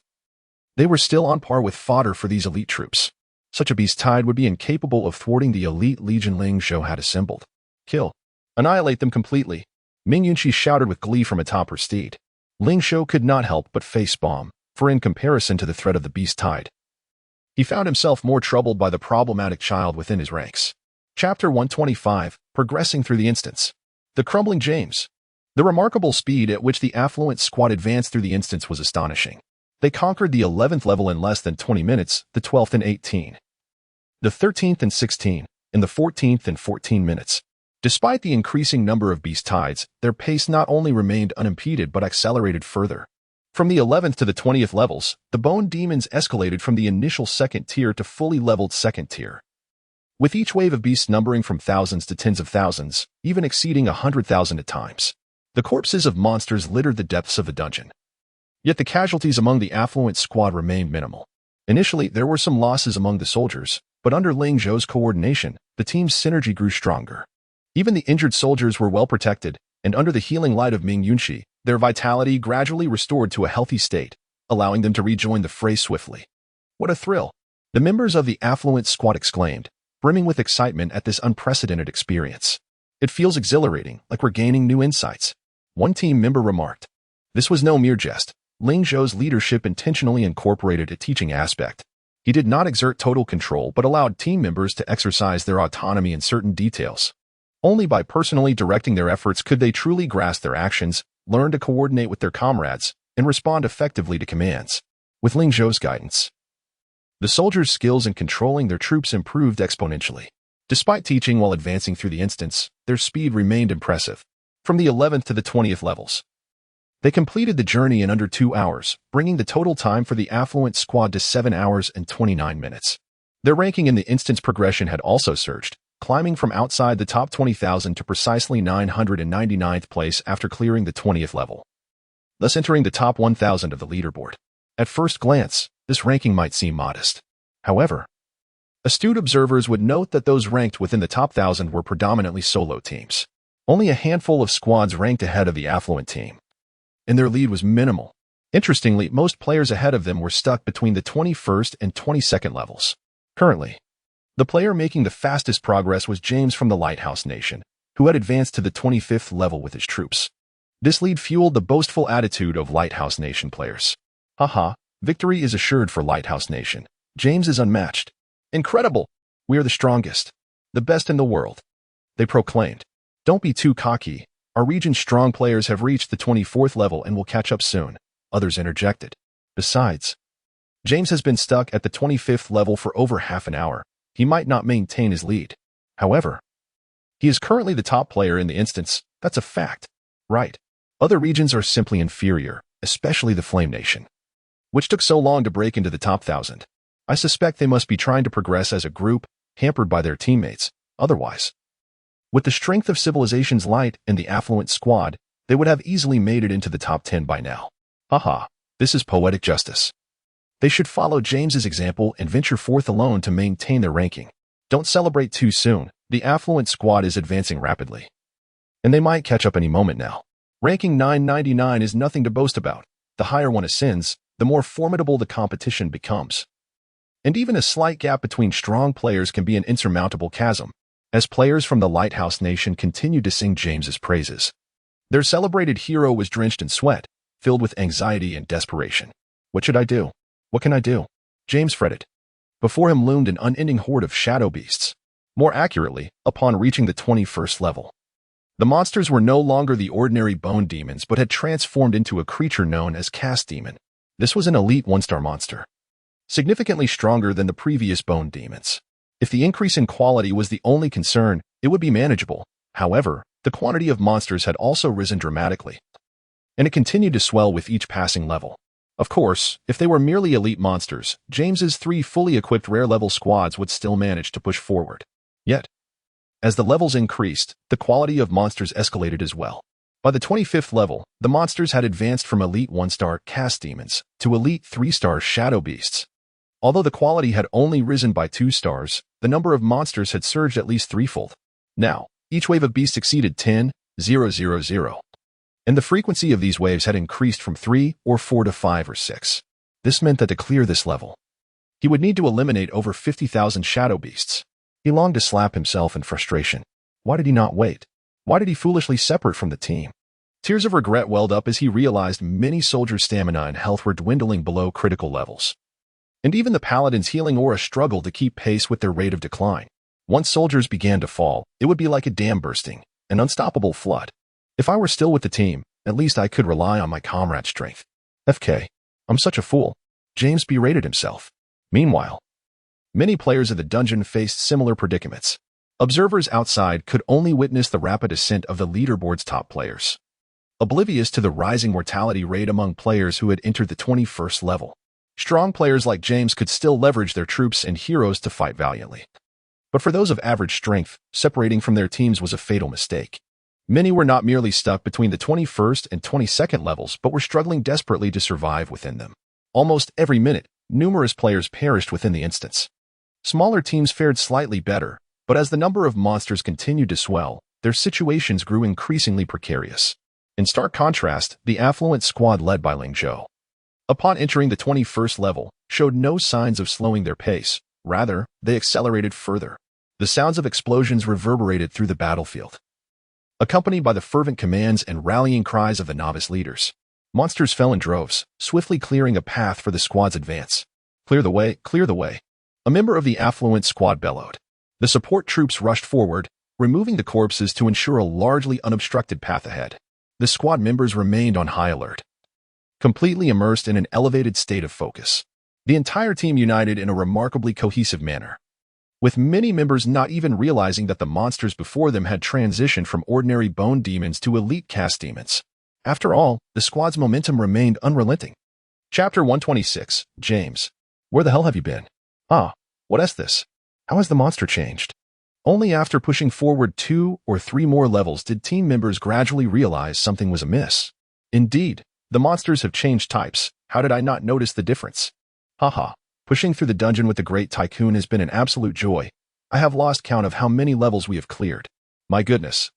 they were still on par with fodder for these elite troops. Such a beast tide would be incapable of thwarting the elite legion Ling Zhou had assembled. Kill. Annihilate them completely. Ming Yunxi shouted with glee from atop her steed. Ling Zhou could not help but face-bomb, for in comparison to the threat of the beast tide, he found himself more troubled by the problematic child within his ranks. Chapter 125, Progressing Through the Instance. The Crumbling James. The remarkable speed at which the affluent squad advanced through the instance was astonishing. They conquered the 11th level in less than 20 minutes, the 12th in 18, the 13th in 16, and the 14th in 14 minutes. Despite the increasing number of beast tides, their pace not only remained unimpeded but accelerated further. From the 11th to the 20th levels, the bone demons escalated from the initial second tier to fully leveled second tier, with each wave of beasts numbering from thousands to tens of thousands, even exceeding 100,000 at times. The corpses of monsters littered the depths of the dungeon. Yet the casualties among the affluent squad remained minimal. Initially, there were some losses among the soldiers, but under Ling Zhou's coordination, the team's synergy grew stronger. Even the injured soldiers were well protected, and under the healing light of Ming Yunxi, their vitality gradually restored to a healthy state, allowing them to rejoin the fray swiftly. What a thrill! The members of the affluent squad exclaimed, brimming with excitement at this unprecedented experience. It feels exhilarating, like we're gaining new insights. One team member remarked. This was no mere jest. Ling Zhou's leadership intentionally incorporated a teaching aspect. He did not exert total control but allowed team members to exercise their autonomy in certain details. Only by personally directing their efforts could they truly grasp their actions, learn to coordinate with their comrades, and respond effectively to commands. With Ling Zhou's guidance, the soldiers' skills in controlling their troops improved exponentially. Despite teaching while advancing through the instance, their speed remained impressive. From the 11th to the 20th levels, they completed the journey in under 2 hours, bringing the total time for the affluent squad to 7 hours and 29 minutes. Their ranking in the instance progression had also surged, climbing from outside the top 20,000 to precisely 999th place after clearing the 20th level, thus entering the top 1,000 of the leaderboard. At first glance, this ranking might seem modest. However, astute observers would note that those ranked within the top 1,000 were predominantly solo teams. Only a handful of squads ranked ahead of the affluent team, and their lead was minimal. Interestingly, most players ahead of them were stuck between the 21st and 22nd levels. Currently, the player making the fastest progress was James from the Lighthouse Nation, who had advanced to the 25th level with his troops. This lead fueled the boastful attitude of Lighthouse Nation players. Haha, victory is assured for Lighthouse Nation. James is unmatched. Incredible! We are the strongest, the best in the world, they proclaimed. Don't be too cocky. Our region's strong players have reached the 24th level and will catch up soon, others interjected. Besides, James has been stuck at the 25th level for over half an hour. He might not maintain his lead. However, he is currently the top player in the instance. That's a fact. Right. Other regions are simply inferior, especially the Flame Nation, which took so long to break into the top 1,000. I suspect they must be trying to progress as a group, hampered by their teammates. Otherwise, with the strength of Civilization's light and the affluent squad, they would have easily made it into the top 10 by now. Haha, this is poetic justice. They should follow James's example and venture forth alone to maintain their ranking. Don't celebrate too soon. The affluent squad is advancing rapidly, and they might catch up any moment now. Ranking 999 is nothing to boast about. The higher one ascends, the more formidable the competition becomes. And even a slight gap between strong players can be an insurmountable chasm. As players from the Lighthouse Nation continued to sing James's praises, their celebrated hero was drenched in sweat, filled with anxiety and desperation. What should I do? What can I do? James fretted. Before him loomed an unending horde of shadow beasts. More accurately, upon reaching the 21st level, the monsters were no longer the ordinary bone demons but had transformed into a creature known as Cast Demon. This was an elite 1-star monster, significantly stronger than the previous bone demons. If the increase in quality was the only concern, it would be manageable. However, the quantity of monsters had also risen dramatically, and it continued to swell with each passing level. Of course, if they were merely elite monsters, James's 3 fully equipped rare-level squads would still manage to push forward. Yet, as the levels increased, the quality of monsters escalated as well. By the 25th level, the monsters had advanced from elite 1-star cast demons to elite 3-star shadow beasts. Although the quality had only risen by 2 stars, the number of monsters had surged at least threefold. Now, each wave of beasts exceeded 10,000, and the frequency of these waves had increased from 3 or 4 to 5 or 6. This meant that to clear this level, he would need to eliminate over 50,000 shadow beasts. He longed to slap himself in frustration. Why did he not wait? Why did he foolishly separate from the team? Tears of regret welled up as he realized many soldiers' stamina and health were dwindling below critical levels. And even the paladin's healing aura struggled to keep pace with their rate of decline. Once soldiers began to fall, it would be like a dam bursting, an unstoppable flood. If I were still with the team, at least I could rely on my comrade's strength. FK, I'm such a fool. James berated himself. Meanwhile, many players of the dungeon faced similar predicaments. Observers outside could only witness the rapid ascent of the leaderboard's top players, oblivious to the rising mortality rate among players who had entered the 21st level. Strong players like James could still leverage their troops and heroes to fight valiantly. But for those of average strength, separating from their teams was a fatal mistake. Many were not merely stuck between the 21st and 22nd levels, but were struggling desperately to survive within them. Almost every minute, numerous players perished within the instance. Smaller teams fared slightly better, but as the number of monsters continued to swell, their situations grew increasingly precarious. In stark contrast, the affluent squad led by Ling Zhou, upon entering the 21st level, showed no signs of slowing their pace. Rather, they accelerated further. The sounds of explosions reverberated through the battlefield, accompanied by the fervent commands and rallying cries of the novice leaders. Monsters fell in droves, swiftly clearing a path for the squad's advance. Clear the way, clear the way. A member of the affluent squad bellowed. The support troops rushed forward, removing the corpses to ensure a largely unobstructed path ahead. The squad members remained on high alert, completely immersed in an elevated state of focus. The entire team united in a remarkably cohesive manner, with many members not even realizing that the monsters before them had transitioned from ordinary bone demons to elite cast demons. After all, the squad's momentum remained unrelenting. Chapter 126, James. Where the hell have you been? What is this? How has the monster changed? Only after pushing forward 2 or 3 more levels did team members gradually realize something was amiss. Indeed, the monsters have changed types. How did I not notice the difference? Pushing through the dungeon with the Great Tycoon has been an absolute joy. I have lost count of how many levels we have cleared. My goodness.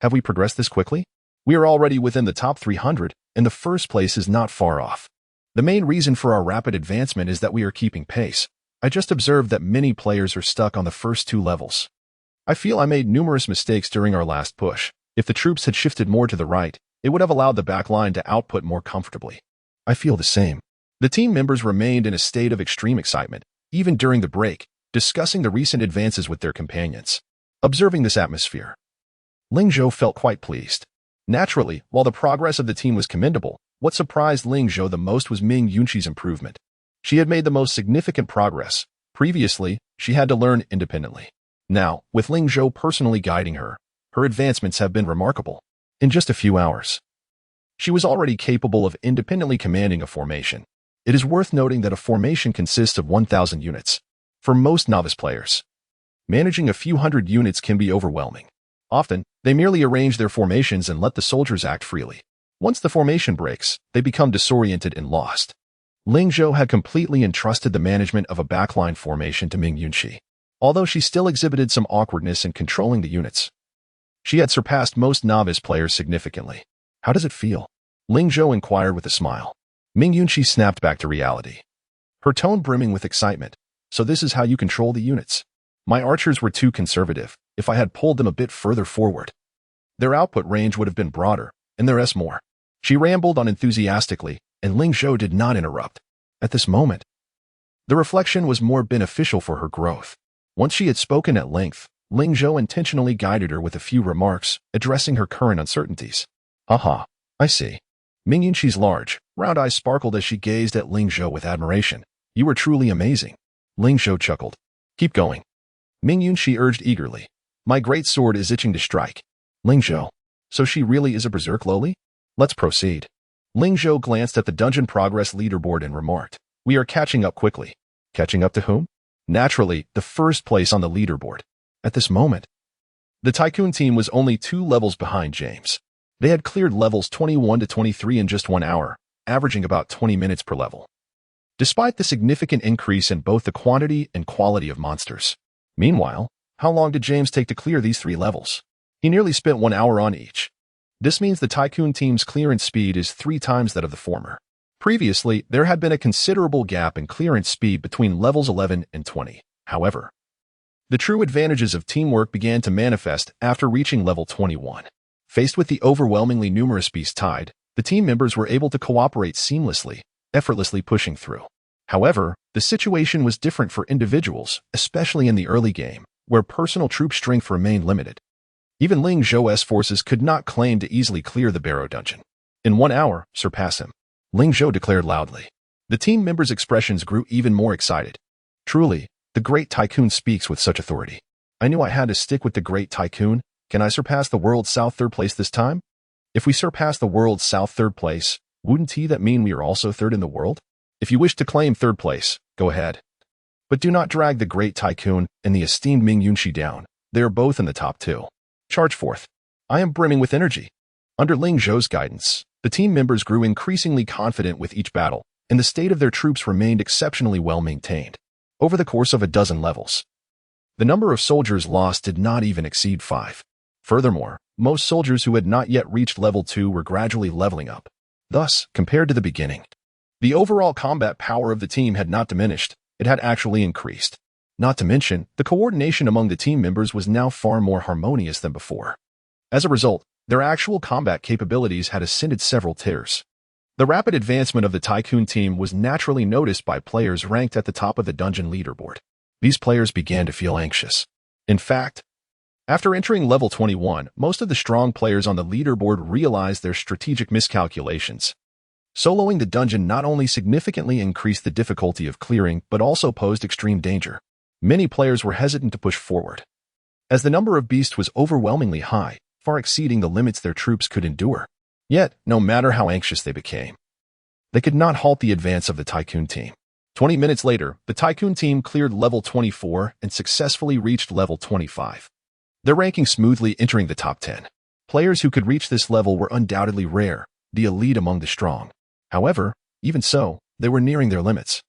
Have we progressed this quickly? We are already within the top 300, and the first place is not far off. The main reason for our rapid advancement is that we are keeping pace. I just observed that many players are stuck on the first 2 levels. I feel I made numerous mistakes during our last push. If the troops had shifted more to the right, it would have allowed the back line to output more comfortably. I feel the same. The team members remained in a state of extreme excitement, even during the break, discussing the recent advances with their companions. Observing this atmosphere, Ling Zhou felt quite pleased. Naturally, while the progress of the team was commendable, what surprised Ling Zhou the most was Ming Yunqi's improvement. She had made the most significant progress. Previously, she had to learn independently. Now, with Ling Zhou personally guiding her, her advancements have been remarkable. In just a few hours, she was already capable of independently commanding a formation. It is worth noting that a formation consists of 1,000 units. For most novice players, managing a few hundred units can be overwhelming. Often, they merely arrange their formations and let the soldiers act freely. Once the formation breaks, they become disoriented and lost. Ling Zhou had completely entrusted the management of a backline formation to Ming Yunqi. Although she still exhibited some awkwardness in controlling the units, she had surpassed most novice players significantly. How does it feel? Ling Zhou inquired with a smile. Ming Yunqi snapped back to reality, her tone brimming with excitement. So this is how you control the units. My archers were too conservative. If I had pulled them a bit further forward, their output range would have been broader, and their S more. She rambled on enthusiastically, and Ling Zhou did not interrupt. At this moment, the reflection was more beneficial for her growth. Once she had spoken at length, Ling Zhou intentionally guided her with a few remarks, addressing her current uncertainties. I see. Ming Yunqi's large, round eyes sparkled as she gazed at Ling Zhou with admiration. You are truly amazing. Ling Zhou chuckled. Keep going. Ming Yunqi urged eagerly. My great sword is itching to strike. Ling Zhou. So she really is a berserk loli? Let's proceed. Ling Zhou glanced at the dungeon progress leaderboard and remarked, "We are catching up quickly." Catching up to whom? Naturally, the first place on the leaderboard. At this moment, the Tycoon team was only 2 levels behind James. They had cleared levels 21 to 23 in just 1 hour, averaging about 20 minutes per level. Despite the significant increase in both the quantity and quality of monsters. Meanwhile, how long did James take to clear these 3 levels? He nearly spent 1 hour on each. This means the Tycoon team's clearance speed is 3 times that of the former. Previously, there had been a considerable gap in clearance speed between levels 11 and 20. However, the true advantages of teamwork began to manifest after reaching level 21. Faced with the overwhelmingly numerous beasts tied, the team members were able to cooperate seamlessly, effortlessly pushing through. However, the situation was different for individuals, especially in the early game, where personal troop strength remained limited. Even Ling Zhou's forces could not claim to easily clear the Barrow dungeon. In 1 hour, surpass him, Ling Zhou declared loudly. The team members' expressions grew even more excited. Truly, the Great Tycoon speaks with such authority. I knew I had to stick with the Great Tycoon. Can I surpass the world's South 3rd place this time? If we surpass the world's South 3rd place, wouldn't that mean we are also 3rd in the world? If you wish to claim 3rd place, go ahead. But do not drag the Great Tycoon and the esteemed Ming Yunxi down. They are both in the top 2. Charge forth. I am brimming with energy. Under Ling Zhou's guidance, the team members grew increasingly confident with each battle, and the state of their troops remained exceptionally well maintained. Over the course of a dozen levels, the number of soldiers lost did not even exceed 5. Furthermore, most soldiers who had not yet reached level 2 were gradually leveling up. Thus, compared to the beginning, the overall combat power of the team had not diminished, it had actually increased. Not to mention, the coordination among the team members was now far more harmonious than before. As a result, their actual combat capabilities had ascended several tiers. The rapid advancement of the Tycoon team was naturally noticed by players ranked at the top of the dungeon leaderboard. These players began to feel anxious. In fact, after entering level 21, most of the strong players on the leaderboard realized their strategic miscalculations. Soloing the dungeon not only significantly increased the difficulty of clearing, but also posed extreme danger. Many players were hesitant to push forward, as the number of beasts was overwhelmingly high, far exceeding the limits their troops could endure. Yet, no matter how anxious they became, they could not halt the advance of the Tycoon team. 20 minutes later, the Tycoon team cleared level 24 and successfully reached level 25. Their ranking smoothly entering the top 10. Players who could reach this level were undoubtedly rare, the elite among the strong. However, even so, they were nearing their limits.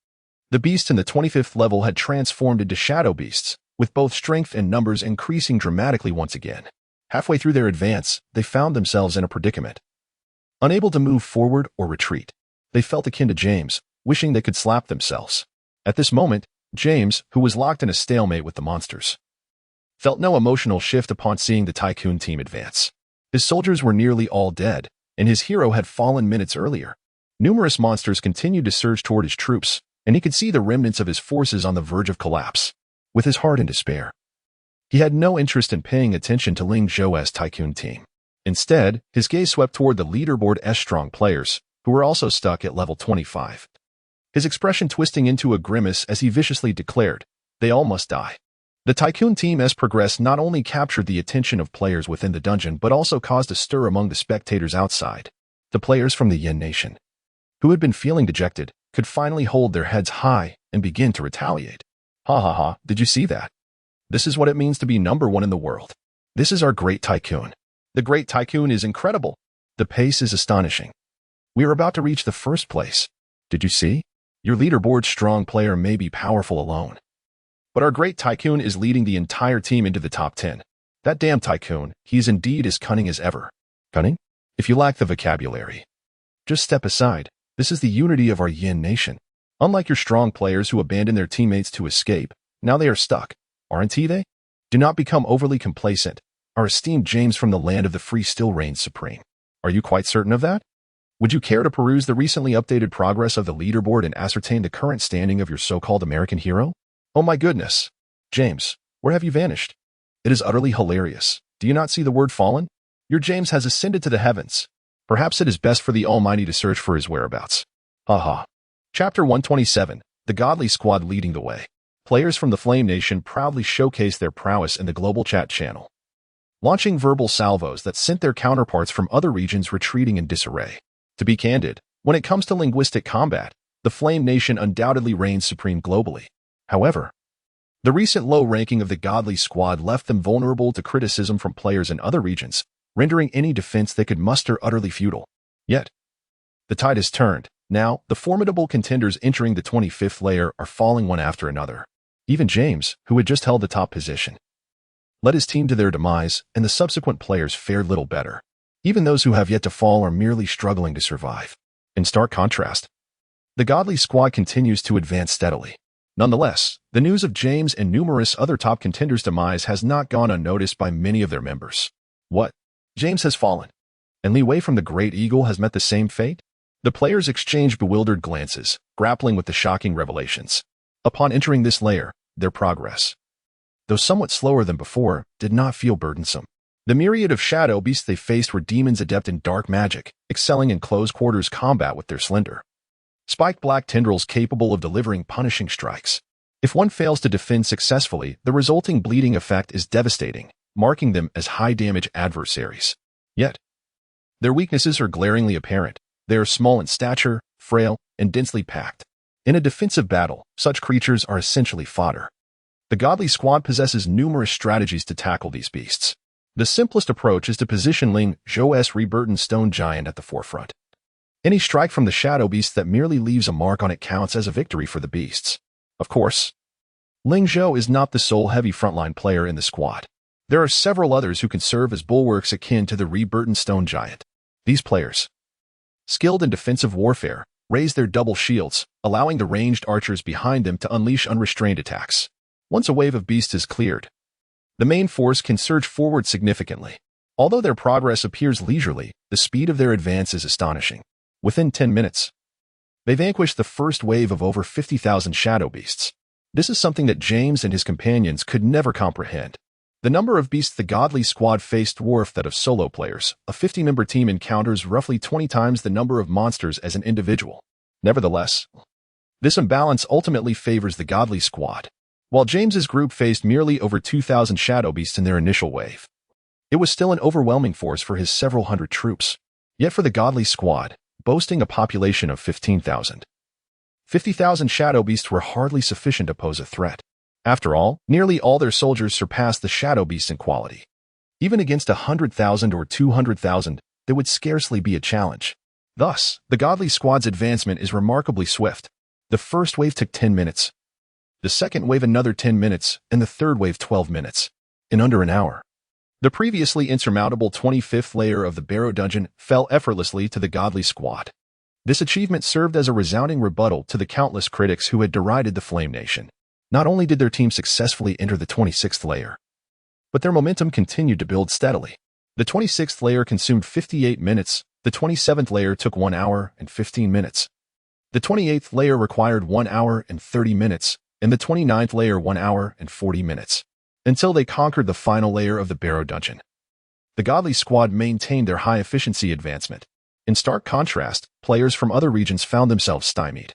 The beasts in the 25th level had transformed into shadow beasts, with both strength and numbers increasing dramatically once again. Halfway through their advance, they found themselves in a predicament. Unable to move forward or retreat, they felt akin to James, wishing they could slap themselves. At this moment, James, who was locked in a stalemate with the monsters, felt no emotional shift upon seeing the Tycoon team advance. His soldiers were nearly all dead, and his hero had fallen minutes earlier. Numerous monsters continued to surge toward his troops, and he could see the remnants of his forces on the verge of collapse. With his heart in despair, he had no interest in paying attention to Ling Zhou's Tycoon team. Instead, his gaze swept toward the leaderboard's strong players, who were also stuck at level 25. His expression twisting into a grimace as he viciously declared, "They all must die." The Tycoon team's progress not only captured the attention of players within the dungeon but also caused a stir among the spectators outside. The players from the Yin Nation, who had been feeling dejected, could finally hold their heads high and begin to retaliate. Ha ha ha, did you see that? This is what it means to be number 1 in the world. This is our Great Tycoon. The Great Tycoon is incredible. The pace is astonishing. We are about to reach the 1st place. Did you see? Your leaderboard's strong player may be powerful alone, but our Great Tycoon is leading the entire team into the top 10. That damn Tycoon, he is indeed as cunning as ever. Cunning? If you lack the vocabulary, just step aside. This is the unity of our Yin Nation. Unlike your strong players who abandon their teammates to escape, now they are stuck. Aren't they? Do not become overly complacent. Our esteemed James from the land of the free still reigns supreme. Are you quite certain of that? Would you care to peruse the recently updated progress of the leaderboard and ascertain the current standing of your so-called American hero? Oh my goodness. James, where have you vanished? It is utterly hilarious. Do you not see the word fallen? Your James has ascended to the heavens. Perhaps it is best for the Almighty to search for his whereabouts. Haha. Chapter 127, The Godly Squad Leading the Way. Players from the Flame Nation proudly showcased their prowess in the global chat channel, launching verbal salvos that sent their counterparts from other regions retreating in disarray. To To be candid, when it comes to linguistic combat, the Flame Nation undoubtedly reigns supreme globally. However, the recent low ranking of the Godly Squad left them vulnerable to criticism from players in other regions, rendering any defense they could muster utterly futile. Yet, the tide has turned. Now, the formidable contenders entering the 25th layer are falling one after another. Even James, who had just held the top position, led his team to their demise, and the subsequent players fared little better. Even those who have yet to fall are merely struggling to survive. In stark contrast, the Godly Squad continues to advance steadily. Nonetheless, the news of James and numerous other top contenders' demise has not gone unnoticed by many of their members. What? James has fallen, and Li Wei from the Great Eagle has met the same fate? The players exchanged bewildered glances, grappling with the shocking revelations. Upon entering this layer, their progress, though somewhat slower than before, did not feel burdensome. The myriad of shadow beasts they faced were demons adept in dark magic, excelling in close-quarters combat with their slender, spiked black tendrils capable of delivering punishing strikes. If one fails to defend successfully, the resulting bleeding effect is devastating, marking them as high-damage adversaries. Yet, their weaknesses are glaringly apparent. They are small in stature, frail, and densely packed. In a defensive battle, such creatures are essentially fodder. The Godly Squad possesses numerous strategies to tackle these beasts. The simplest approach is to position Ling Zhou's reborn stone giant at the forefront. Any strike from the shadow beast that merely leaves a mark on it counts as a victory for the beasts. Of course, Ling Zhou is not the sole heavy frontline player in the squad. There are several others who can serve as bulwarks akin to the reborn stone giant. These players, skilled in defensive warfare, raise their double shields, allowing the ranged archers behind them to unleash unrestrained attacks. Once a wave of beasts is cleared, the main force can surge forward significantly. Although their progress appears leisurely, the speed of their advance is astonishing. Within 10 minutes, they vanquished the first wave of over 50,000 shadow beasts. This is something that James and his companions could never comprehend. The number of beasts the Godly Squad faced dwarfed that of solo players. A 50-member team encounters roughly 20 times the number of monsters as an individual. Nevertheless, this imbalance ultimately favors the Godly Squad. While James's group faced merely over 2,000 shadow beasts in their initial wave, it was still an overwhelming force for his several hundred troops. Yet for the Godly Squad, boasting a population of 15,000, 50,000 shadow beasts were hardly sufficient to pose a threat. After all, nearly all their soldiers surpassed the shadow beasts in quality. Even against 100,000 or 200,000, there would scarcely be a challenge. Thus, the Godly Squad's advancement is remarkably swift. The first wave took 10 minutes, the second wave another 10 minutes, and the third wave 12 minutes. In under an hour, the previously insurmountable 25th layer of the Barrow Dungeon fell effortlessly to the Godly Squad. This achievement served as a resounding rebuttal to the countless critics who had derided the Flame Nation. Not only did their team successfully enter the 26th layer, but their momentum continued to build steadily. The 26th layer consumed 58 minutes, the 27th layer took 1 hour and 15 minutes. The 28th layer required 1 hour and 30 minutes, and the 29th layer 1 hour and 40 minutes, until they conquered the final layer of the Barrow Dungeon. The Godly Squad maintained their high-efficiency advancement. In stark contrast, players from other regions found themselves stymied.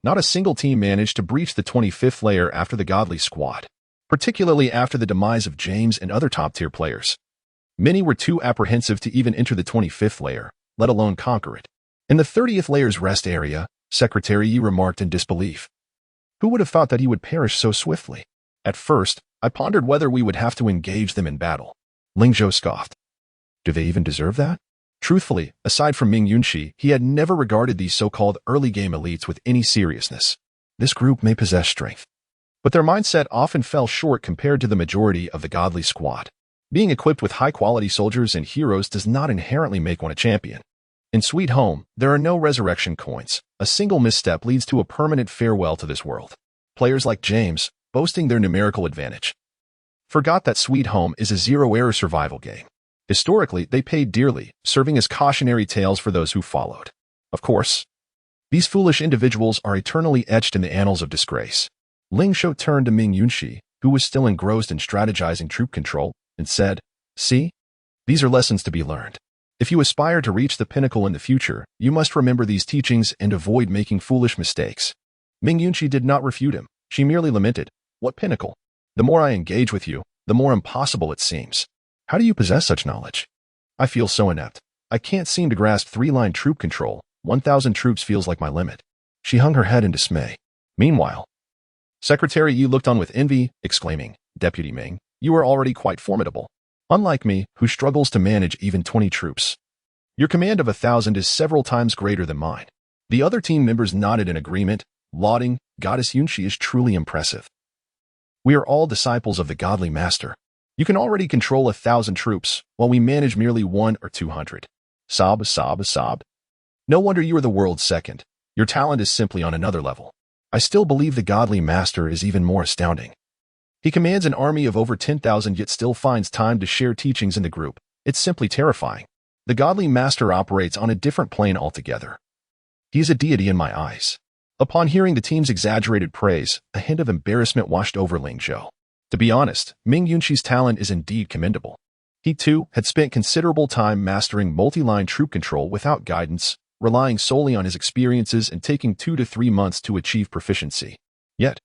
Not a single team managed to breach the 25th layer after the Godly Squad, particularly after the demise of James and other top-tier players. Many were too apprehensive to even enter the 25th layer, let alone conquer it. In the 30th layer's rest area, Secretary Yi remarked in disbelief. Who would have thought that he would perish so swiftly? At first, I pondered whether we would have to engage them in battle. Ling Zhou scoffed. Do they even deserve that? Truthfully, aside from Ming Yunxi, he had never regarded these so-called early-game elites with any seriousness. This group may possess strength, but their mindset often fell short compared to the majority of the Godly Squad. Being equipped with high-quality soldiers and heroes does not inherently make one a champion. In Sweet Home, there are no resurrection coins. A single misstep leads to a permanent farewell to this world. Players like James, boasting their numerical advantage, forgot that Sweet Home is a zero-error survival game. Historically, they paid dearly, serving as cautionary tales for those who followed. Of course, these foolish individuals are eternally etched in the annals of disgrace. Ling Zhou turned to Ming Yunxi, who was still engrossed in strategizing troop control, and said, "See? These are lessons to be learned. If you aspire to reach the pinnacle in the future, you must remember these teachings and avoid making foolish mistakes." Ming Yunxi did not refute him. She merely lamented, "What pinnacle? The more I engage with you, the more impossible it seems. How do you possess such knowledge? I feel so inept. I can't seem to grasp 3-line troop control. 1,000 troops feels like my limit. She hung her head in dismay. Meanwhile, Secretary Yi looked on with envy, exclaiming, Deputy Ming, you are already quite formidable. Unlike me, who struggles to manage even 20 troops. Your command of 1,000 is several times greater than mine. The other team members nodded in agreement, lauding, Goddess Yunshi is truly impressive. We are all disciples of the godly master. You can already control 1,000 troops, while we manage merely 1 or 200. Sob, sob, sob. No wonder you are the world's second. Your talent is simply on another level. I still believe the godly master is even more astounding. He commands an army of over 10,000 yet still finds time to share teachings in the group. It's simply terrifying. The godly master operates on a different plane altogether. He is a deity in my eyes. Upon hearing the team's exaggerated praise, a hint of embarrassment washed over Ling Zhou. To be honest, Ming Yunshi's talent is indeed commendable. He, too, had spent considerable time mastering multi-line troop control without guidance, relying solely on his experiences and taking 2 to 3 months to achieve proficiency. Yet,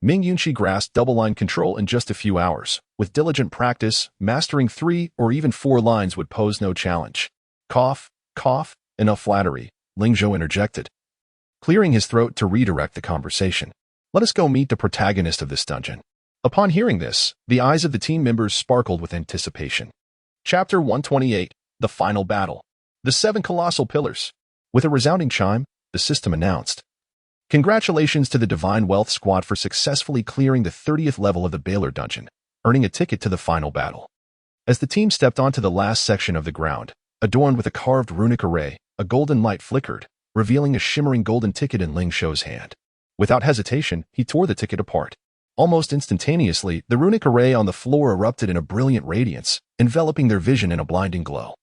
Ming Yunshi grasped double-line control in just a few hours. With diligent practice, mastering 3 or even 4 lines would pose no challenge. Cough, cough, enough flattery, Ling Zhou interjected, clearing his throat to redirect the conversation. Let us go meet the protagonist of this dungeon. Upon hearing this, the eyes of the team members sparkled with anticipation. Chapter 128, The Final Battle. The 7 Colossal Pillars. With a resounding chime, the system announced, Congratulations to the Divine Wealth Squad for successfully clearing the 30th level of the Baylor Dungeon, earning a ticket to the final battle. As the team stepped onto the last section of the ground, adorned with a carved runic array, a golden light flickered, revealing a shimmering golden ticket in Ling Zhou's hand. Without hesitation, he tore the ticket apart. Almost instantaneously, the runic array on the floor erupted in a brilliant radiance, enveloping their vision in a blinding glow.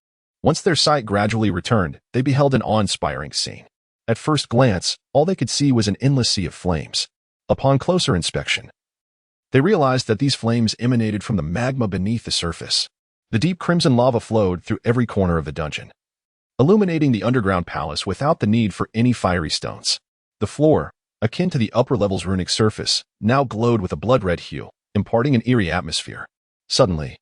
Once their sight gradually returned, they beheld an awe-inspiring scene. At first glance, all they could see was an endless sea of flames. Upon closer inspection, they realized that these flames emanated from the magma beneath the surface. The deep crimson lava flowed through every corner of the dungeon, illuminating the underground palace without the need for any fiery stones. The floor, akin to the upper level's runic surface, now glowed with a blood-red hue, imparting an eerie atmosphere. Suddenly,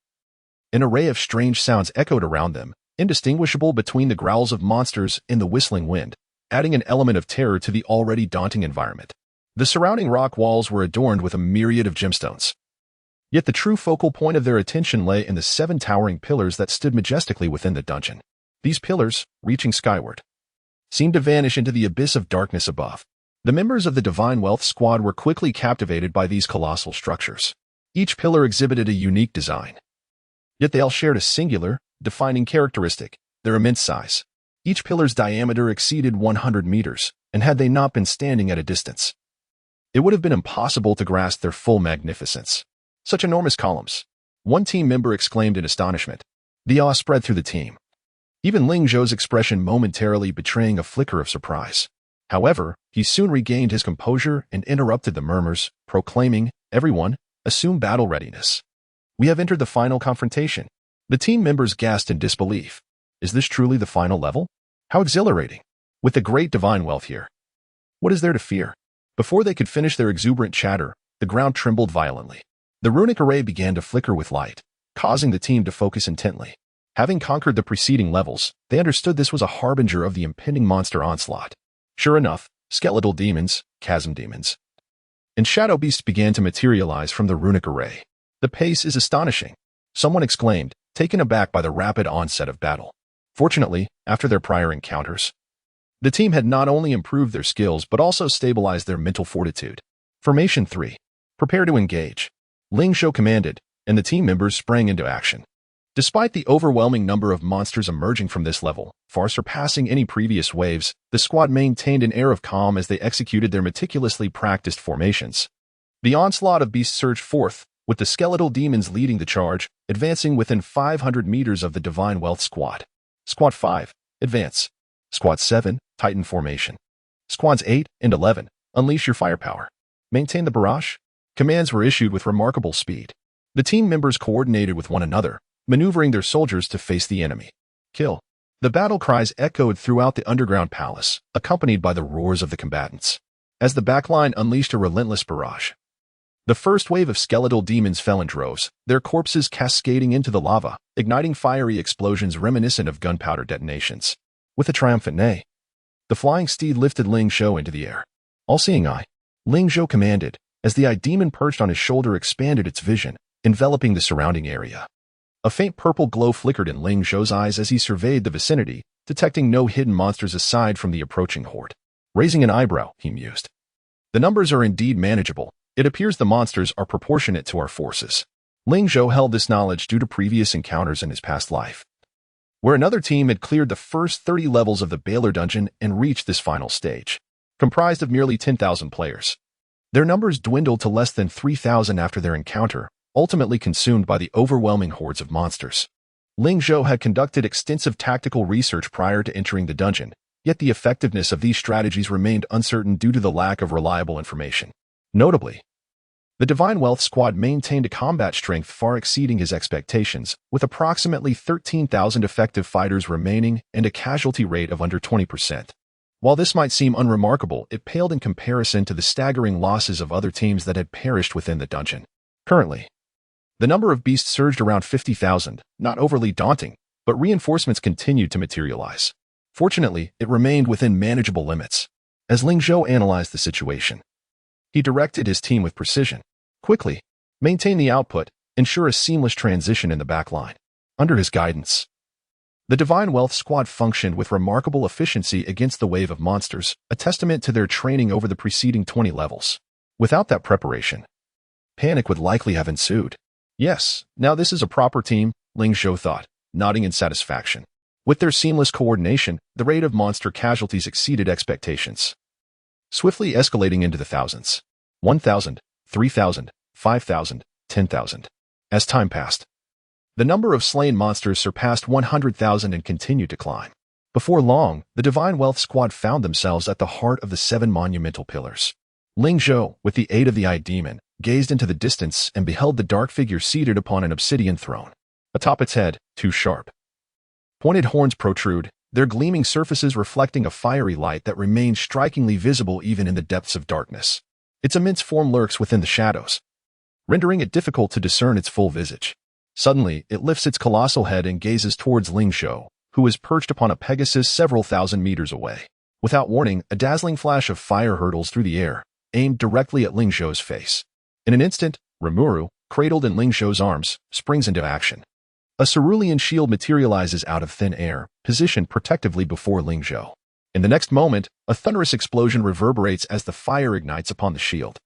an array of strange sounds echoed around them, indistinguishable between the growls of monsters and the whistling wind, adding an element of terror to the already daunting environment. The surrounding rock walls were adorned with a myriad of gemstones. Yet the true focal point of their attention lay in the 7 towering pillars that stood majestically within the dungeon. These pillars, reaching skyward, seemed to vanish into the abyss of darkness above. The members of the Divine Wealth Squad were quickly captivated by these colossal structures. Each pillar exhibited a unique design. Yet they all shared a singular, defining characteristic, their immense size. Each pillar's diameter exceeded 100 meters, and had they not been standing at a distance, it would have been impossible to grasp their full magnificence. Such enormous columns. One team member exclaimed in astonishment. The awe spread through the team, even Ling Zhou's expression momentarily betraying a flicker of surprise. However, he soon regained his composure and interrupted the murmurs, proclaiming, Everyone, assume battle readiness. We have entered the final confrontation. The team members gasped in disbelief. Is this truly the final level? How exhilarating! With the great divine wealth here, what is there to fear? Before they could finish their exuberant chatter, the ground trembled violently. The runic array began to flicker with light, causing the team to focus intently. Having conquered the preceding levels, they understood this was a harbinger of the impending monster onslaught. Sure enough, skeletal demons, chasm demons, and shadow beasts began to materialize from the runic array. The pace is astonishing, someone exclaimed, taken aback by the rapid onset of battle. Fortunately, after their prior encounters, the team had not only improved their skills but also stabilized their mental fortitude. Formation 3. Prepare to engage. Ling Zhou commanded, and the team members sprang into action. Despite the overwhelming number of monsters emerging from this level, far surpassing any previous waves, the squad maintained an air of calm as they executed their meticulously practiced formations. The onslaught of beasts surged forth, with the skeletal demons leading the charge, advancing within 500 meters of the Divine Wealth Squad. Squad 5, advance. Squad 7, Titan formation. Squads 8 and 11, unleash your firepower. Maintain the barrage. Commands were issued with remarkable speed. The team members coordinated with one another, maneuvering their soldiers to face the enemy. Kill. The battle cries echoed throughout the underground palace, accompanied by the roars of the combatants. As the backline unleashed a relentless barrage, The first wave of skeletal demons fell in droves, their corpses cascading into the lava, igniting fiery explosions reminiscent of gunpowder detonations. With a triumphant neigh, the flying steed lifted Ling Zhou into the air. All-seeing eye, Ling Zhou commanded, as the eye demon perched on his shoulder expanded its vision, enveloping the surrounding area. A faint purple glow flickered in Ling Zhou's eyes as he surveyed the vicinity, detecting no hidden monsters aside from the approaching horde. Raising an eyebrow, he mused. The numbers are indeed manageable. It appears the monsters are proportionate to our forces. Ling Zhou held this knowledge due to previous encounters in his past life, where another team had cleared the first 30 levels of the Baylor dungeon and reached this final stage. Comprised of nearly 10,000 players. Their numbers dwindled to less than 3,000 after their encounter, ultimately consumed by the overwhelming hordes of monsters. Ling Zhou had conducted extensive tactical research prior to entering the dungeon, yet the effectiveness of these strategies remained uncertain due to the lack of reliable information. Notably, the Divine Wealth Squad maintained a combat strength far exceeding his expectations, with approximately 13,000 effective fighters remaining and a casualty rate of under 20%. While this might seem unremarkable, it paled in comparison to the staggering losses of other teams that had perished within the dungeon. Currently, the number of beasts surged around 50,000, not overly daunting, but reinforcements continued to materialize. Fortunately, it remained within manageable limits. As Ling Zhou analyzed the situation, he directed his team with precision. Quickly, maintain the output, ensure a seamless transition in the back line. Under his guidance, the Divine Wealth Squad functioned with remarkable efficiency against the wave of monsters, a testament to their training over the preceding 20 levels. Without that preparation, panic would likely have ensued. Yes, now this is a proper team, Ling Zhou thought, nodding in satisfaction. With their seamless coordination, the rate of monster casualties exceeded expectations, swiftly escalating into the thousands. 1,000, 3,000, 5,000, 10,000. As time passed, the number of slain monsters surpassed 100,000 and continued to climb. Before long, the Divine Wealth Squad found themselves at the heart of the 7 monumental pillars. Ling Zhou, with the aid of the Eye Demon, gazed into the distance and beheld the dark figure seated upon an obsidian throne. Atop its head, 2 sharp, pointed horns protrude, their gleaming surfaces reflecting a fiery light that remained strikingly visible even in the depths of darkness. Its immense form lurks within the shadows, rendering it difficult to discern its full visage. Suddenly, it lifts its colossal head and gazes towards Ling Zhou, who is perched upon a Pegasus several thousand meters away. Without warning, a dazzling flash of fire hurtles through the air, aimed directly at Ling Zhou's face. In an instant, Rimuru, cradled in Ling Zhou's arms, springs into action. A cerulean shield materializes out of thin air, positioned protectively before Ling Zhou. In the next moment, a thunderous explosion reverberates as the fire ignites upon the shield.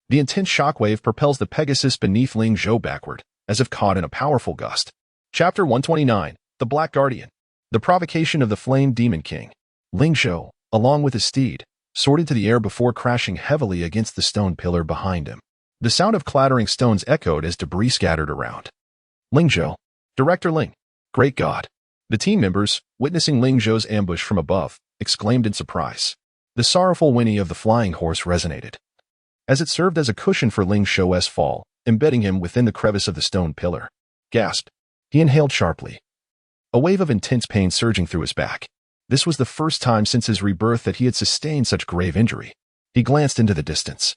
The intense shockwave propels the Pegasus beneath Ling Zhou backward, as if caught in a powerful gust. Chapter 129, The Black Guardian. The Provocation of the Flame Demon King. Ling Zhou, along with his steed, soared into the air before crashing heavily against the stone pillar behind him. The sound of clattering stones echoed as debris scattered around. Ling Zhou. Director Ling. Great God. The team members, witnessing Ling Zhou's ambush from above, exclaimed in surprise. The sorrowful whinny of the flying horse resonated, as it served as a cushion for Ling Zhou's fall, embedding him within the crevice of the stone pillar. Gasped. He inhaled sharply, a wave of intense pain surging through his back. This was the first time since his rebirth that he had sustained such grave injury. He glanced into the distance,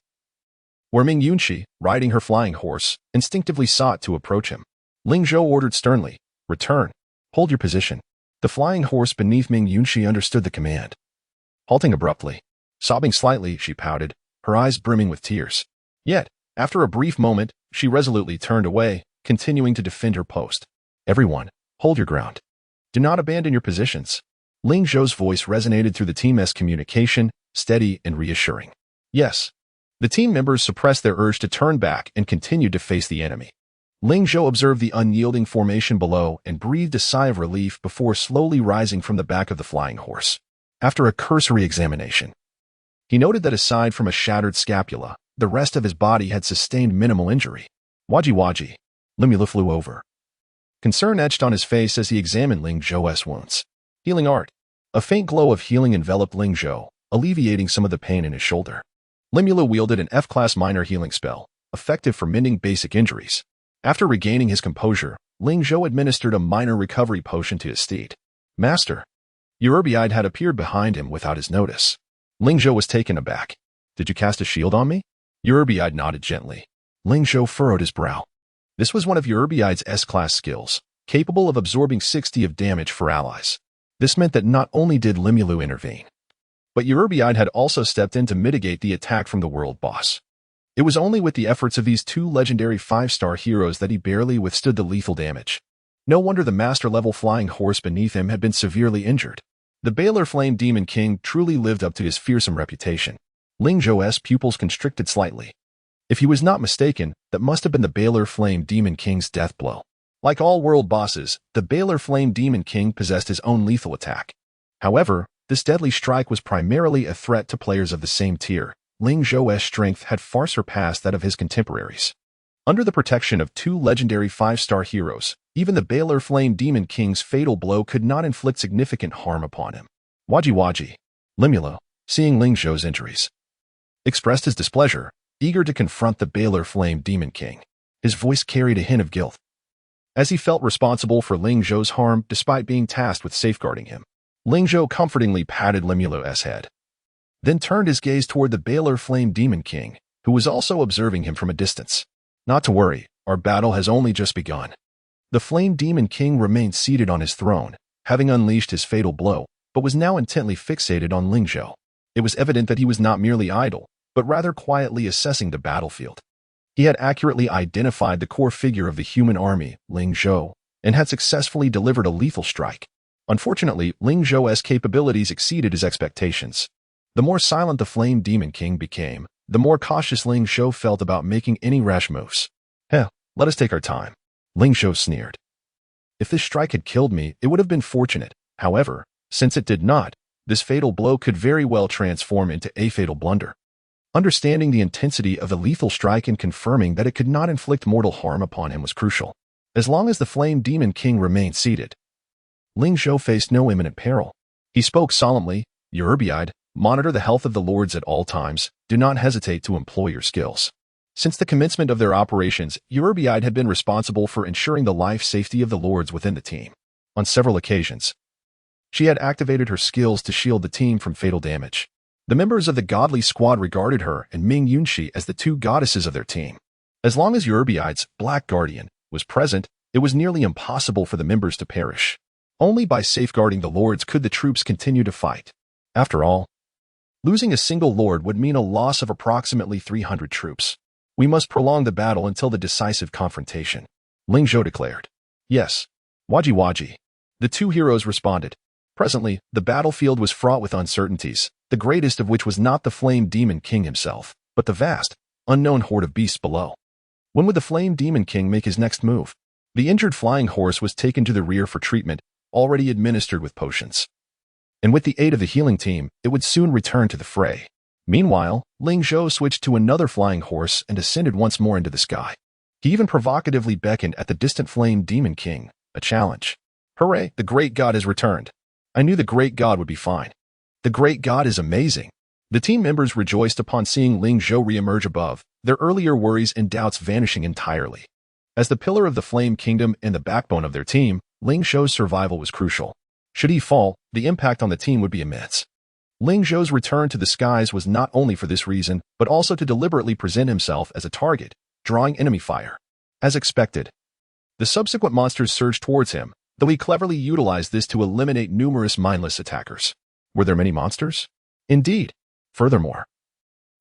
where Ming Yunxi, riding her flying horse, instinctively sought to approach him. Ling Zhou ordered sternly, "Return. Hold your position." The flying horse beneath Ming Yunxi understood the command. Halting abruptly, sobbing slightly, she pouted, her eyes brimming with tears. Yet, after a brief moment, she resolutely turned away, continuing to defend her post. "Everyone, hold your ground. Do not abandon your positions." Ling Zhou's voice resonated through the team's communication, steady and reassuring. Yes. The team members suppressed their urge to turn back and continued to face the enemy. Ling Zhou observed the unyielding formation below and breathed a sigh of relief before slowly rising from the back of the flying horse. After a cursory examination, he noted that aside from a shattered scapula, the rest of his body had sustained minimal injury. Waji, Limula flew over. Concern etched on his face as he examined Ling Zhou's wounds. Healing art. A faint glow of healing enveloped Ling Zhou, alleviating some of the pain in his shoulder. Limula wielded an F-class minor healing spell, effective for mending basic injuries. After regaining his composure, Ling Zhou administered a minor recovery potion to his steed. Master. Eurybiide had appeared behind him without his notice. Ling Zhou was taken aback. Did you cast a shield on me? Eurybiide nodded gently. Ling Zhou furrowed his brow. This was one of Eurybide's S-class skills, capable of absorbing 60 of damage for allies. This meant that not only did Limulu intervene, but Eurybide had also stepped in to mitigate the attack from the world boss. It was only with the efforts of these two legendary 5-star heroes that he barely withstood the lethal damage. No wonder the master-level flying horse beneath him had been severely injured. The Baylor Flame Demon King truly lived up to his fearsome reputation. Ling Zhou's pupils constricted slightly. If he was not mistaken, that must have been the Baylor Flame Demon King's death blow. Like all world bosses, the Baylor Flame Demon King possessed his own lethal attack. However, this deadly strike was primarily a threat to players of the same tier. Ling Zhou's strength had far surpassed that of his contemporaries. Under the protection of two legendary 5-star heroes, even the Baylor Flame Demon King's fatal blow could not inflict significant harm upon him. Waji, Limulu, seeing Ling Zhou's injuries, expressed his displeasure, eager to confront the Baylor Flame Demon King. His voice carried a hint of guilt, as he felt responsible for Ling Zhou's harm despite being tasked with safeguarding him. Ling Zhou comfortingly patted Limulu's head, then turned his gaze toward the Baylor Flame Demon King, who was also observing him from a distance. Not to worry, our battle has only just begun. The Flame Demon King remained seated on his throne, having unleashed his fatal blow, but was now intently fixated on Ling Zhou. It was evident that he was not merely idle, but rather quietly assessing the battlefield. He had accurately identified the core figure of the human army, Ling Zhou, and had successfully delivered a lethal strike. Unfortunately, Ling Zhou's capabilities exceeded his expectations. The more silent the Flame Demon King became, the more cautious Ling Zhou felt about making any rash moves. Let us take our time. Ling Zhou sneered. If this strike had killed me, it would have been fortunate. However, since it did not, this fatal blow could very well transform into a fatal blunder. Understanding the intensity of the lethal strike and confirming that it could not inflict mortal harm upon him was crucial. As long as the Flame Demon King remained seated, Ling Zhou faced no imminent peril. He spoke solemnly, Eurybide, monitor the health of the lords at all times. Do not hesitate to employ your skills. Since the commencement of their operations, Eurybide had been responsible for ensuring the life safety of the lords within the team. On several occasions, she had activated her skills to shield the team from fatal damage. The members of the godly squad regarded her and Ming Yunxi as the two goddesses of their team. As long as Eurybide's Black Guardian was present, it was nearly impossible for the members to perish. Only by safeguarding the lords could the troops continue to fight. After all, losing a single lord would mean a loss of approximately 300 troops. We must prolong the battle until the decisive confrontation, Ling Zhou declared. Yes, Waji. The two heroes responded. Presently, the battlefield was fraught with uncertainties, the greatest of which was not the Flame Demon King himself, but the vast, unknown horde of beasts below. When would the Flame Demon King make his next move? The injured flying horse was taken to the rear for treatment, already administered with potions. And with the aid of the healing team, it would soon return to the fray. Meanwhile, Ling Zhou switched to another flying horse and ascended once more into the sky. He even provocatively beckoned at the distant Flame Demon King, a challenge. Hooray, the great god has returned. I knew the great god would be fine. The great god is amazing. The team members rejoiced upon seeing Ling Zhou re-emerge above, their earlier worries and doubts vanishing entirely. As the pillar of the Flame Kingdom and the backbone of their team, Ling Zhou's survival was crucial. Should he fall, the impact on the team would be immense. Ling Zhou's return to the skies was not only for this reason, but also to deliberately present himself as a target, drawing enemy fire. As expected, the subsequent monsters surged towards him, though he cleverly utilized this to eliminate numerous mindless attackers. Were there many monsters? Indeed. Furthermore,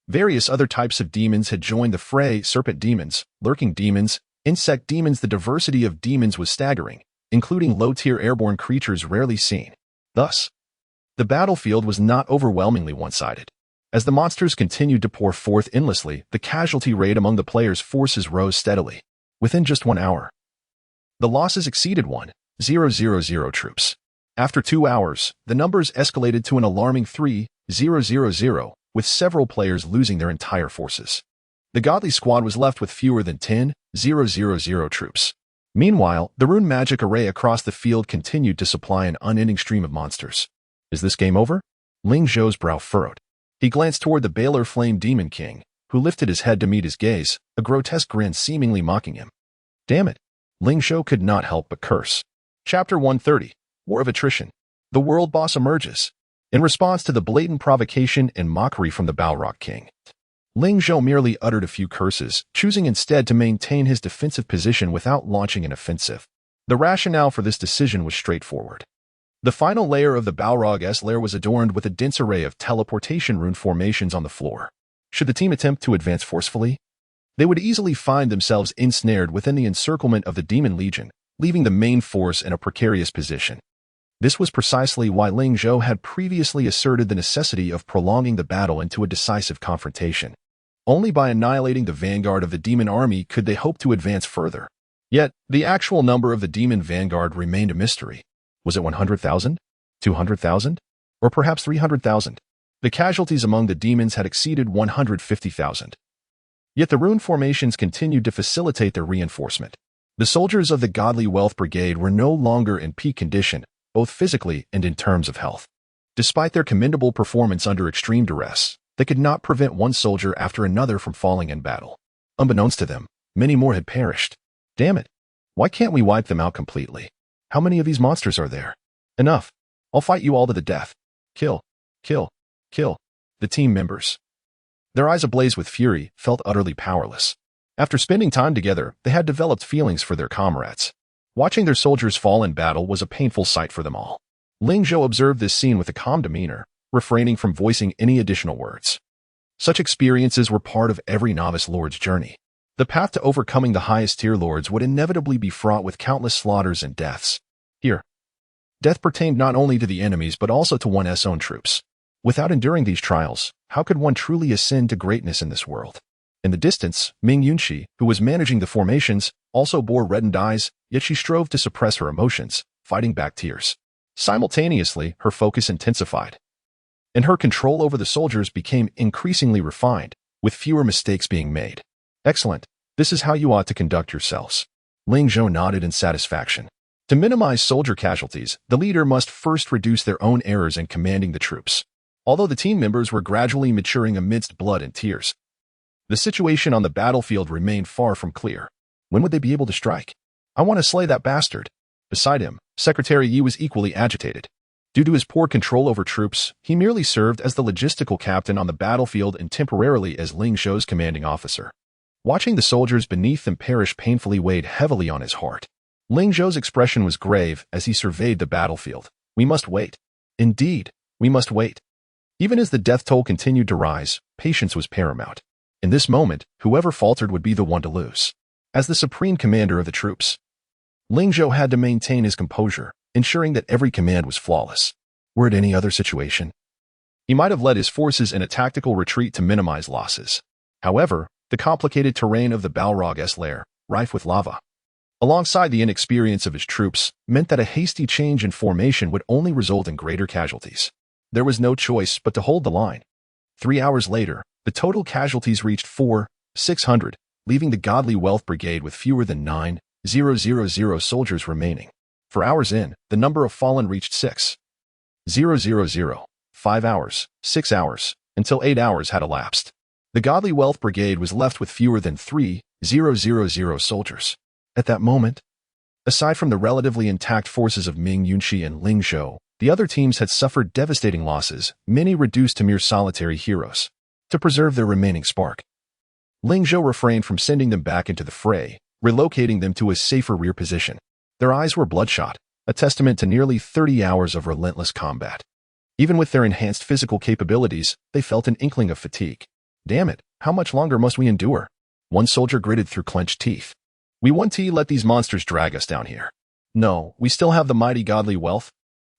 various other types of demons had joined the fray: serpent demons, lurking demons, insect demons. The diversity of demons was staggering, including low-tier airborne creatures rarely seen. Thus, the battlefield was not overwhelmingly one-sided. As the monsters continued to pour forth endlessly, the casualty rate among the players' forces rose steadily. Within just 1 hour, the losses exceeded 1,000 troops. After 2 hours, the numbers escalated to an alarming 3,000, with several players losing their entire forces. The godly squad was left with fewer than 10,000 troops. Meanwhile, the rune magic array across the field continued to supply an unending stream of monsters. Is this game over? Ling Zhou's brow furrowed. He glanced toward the Baylor Flame Demon King, who lifted his head to meet his gaze, a grotesque grin seemingly mocking him. Damn it! Ling Zhou could not help but curse. Chapter 130. War of Attrition. The world boss emerges. In response to the blatant provocation and mockery from the Balrog King, Ling Zhou merely uttered a few curses, choosing instead to maintain his defensive position without launching an offensive. The rationale for this decision was straightforward. The final layer of the Balrog's lair was adorned with a dense array of teleportation rune formations on the floor. Should the team attempt to advance forcefully, they would easily find themselves ensnared within the encirclement of the Demon Legion, leaving the main force in a precarious position. This was precisely why Ling Zhou had previously asserted the necessity of prolonging the battle into a decisive confrontation. Only by annihilating the vanguard of the demon army could they hope to advance further. Yet, the actual number of the demon vanguard remained a mystery. Was it 100,000? 200,000? Or perhaps 300,000? The casualties among the demons had exceeded 150,000. Yet the rune formations continued to facilitate their reinforcement. The soldiers of the Godly Wealth Brigade were no longer in peak condition, both physically and in terms of health. Despite their commendable performance under extreme duress, they could not prevent one soldier after another from falling in battle. Unbeknownst to them, many more had perished. Damn it! Why can't we wipe them out completely? How many of these monsters are there? Enough! I'll fight you all to the death. Kill, kill, kill. The team members, their eyes ablaze with fury, felt utterly powerless. After spending time together, they had developed feelings for their comrades. Watching their soldiers fall in battle was a painful sight for them all. Ling Zhou observed this scene with a calm demeanor, refraining from voicing any additional words. Such experiences were part of every novice lord's journey. The path to overcoming the highest-tier lords would inevitably be fraught with countless slaughters and deaths. Here, death pertained not only to the enemies but also to one's own troops. Without enduring these trials, how could one truly ascend to greatness in this world? In the distance, Ming Yunxi, who was managing the formations, also bore reddened eyes, yet she strove to suppress her emotions, fighting back tears. Simultaneously, her focus intensified, and her control over the soldiers became increasingly refined, with fewer mistakes being made. Excellent. This is how you ought to conduct yourselves. Ling Zhou nodded in satisfaction. To minimize soldier casualties, the leader must first reduce their own errors in commanding the troops. Although the team members were gradually maturing amidst blood and tears, the situation on the battlefield remained far from clear. When would they be able to strike? I want to slay that bastard. Beside him, Secretary Yi was equally agitated. Due to his poor control over troops, he merely served as the logistical captain on the battlefield and temporarily as Ling Zhou's commanding officer. Watching the soldiers beneath them perish painfully weighed heavily on his heart. Ling Zhou's expression was grave as he surveyed the battlefield. We must wait. Indeed, we must wait. Even as the death toll continued to rise, patience was paramount. In this moment, whoever faltered would be the one to lose. As the supreme commander of the troops, Ling Zhou had to maintain his composure, ensuring that every command was flawless. Were it any other situation, he might have led his forces in a tactical retreat to minimize losses. However, the complicated terrain of the Balrog's lair, rife with lava, alongside the inexperience of his troops, meant that a hasty change in formation would only result in greater casualties. There was no choice but to hold the line. 3 hours later, the total casualties reached 600, leaving the Godly Wealth Brigade with fewer than 9,000 soldiers remaining. 4 hours in, the number of fallen reached 6,000. 5 hours, 6 hours, until 8 hours had elapsed. The Godly Wealth Brigade was left with fewer than 3,000 soldiers. At that moment, aside from the relatively intact forces of Ming Yunxi and Ling Zhou, the other teams had suffered devastating losses, many reduced to mere solitary heroes. To preserve their remaining spark, Ling Zhou refrained from sending them back into the fray, relocating them to a safer rear position. Their eyes were bloodshot, a testament to nearly 30 hours of relentless combat. Even with their enhanced physical capabilities, they felt an inkling of fatigue. Damn it, how much longer must we endure? One soldier gritted through clenched teeth. We want to let these monsters drag us down here. No, we still have the mighty Godly Wealth.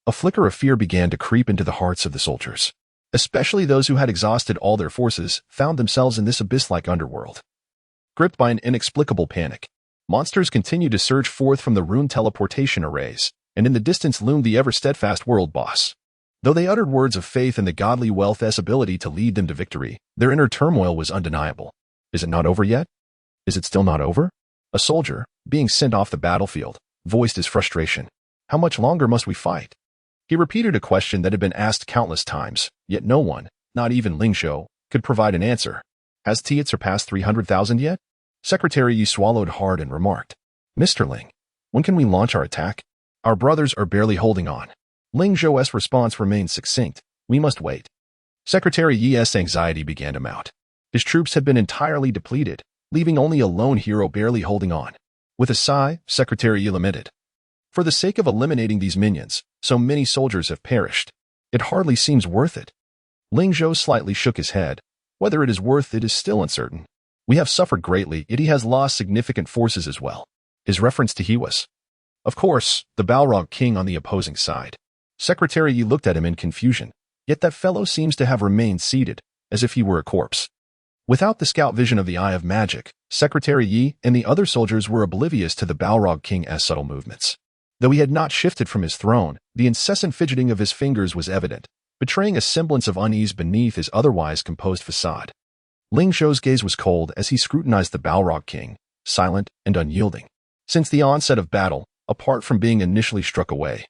A flicker of fear began to creep into the hearts of the soldiers. Especially those who had exhausted all their forces, found themselves in this abyss-like underworld. Gripped by an inexplicable panic, monsters continued to surge forth from the rune teleportation arrays, and in the distance loomed the ever-steadfast world boss. Though they uttered words of faith in the Godly Wealth's ability to lead them to victory, their inner turmoil was undeniable. Is it not over yet? Is it still not over? A soldier, being sent off the battlefield, voiced his frustration. How much longer must we fight? He repeated a question that had been asked countless times, yet no one, not even Ling Zhou, could provide an answer. Has it surpassed 300,000 yet? Secretary Yi swallowed hard and remarked, Mr. Ling, when can we launch our attack? Our brothers are barely holding on. Ling Zhou's response remained succinct. We must wait. Secretary Yi's anxiety began to mount. His troops had been entirely depleted, leaving only a lone hero barely holding on. With a sigh, Secretary Yi lamented. For the sake of eliminating these minions, so many soldiers have perished. It hardly seems worth it. Ling Zhou slightly shook his head. Whether it is worth it is still uncertain. We have suffered greatly, yet he has lost significant forces as well. His reference to he was, of course, the Balrog king on the opposing side. Secretary Yi looked at him in confusion, yet that fellow seems to have remained seated, as if he were a corpse. Without the scout vision of the Eye of Magic, Secretary Yi and the other soldiers were oblivious to the Balrog King's subtle movements. Though he had not shifted from his throne, the incessant fidgeting of his fingers was evident, betraying a semblance of unease beneath his otherwise composed facade. Ling Zhou's gaze was cold as he scrutinized the Balrog King, silent and unyielding. Since the onset of battle, apart from being initially struck away,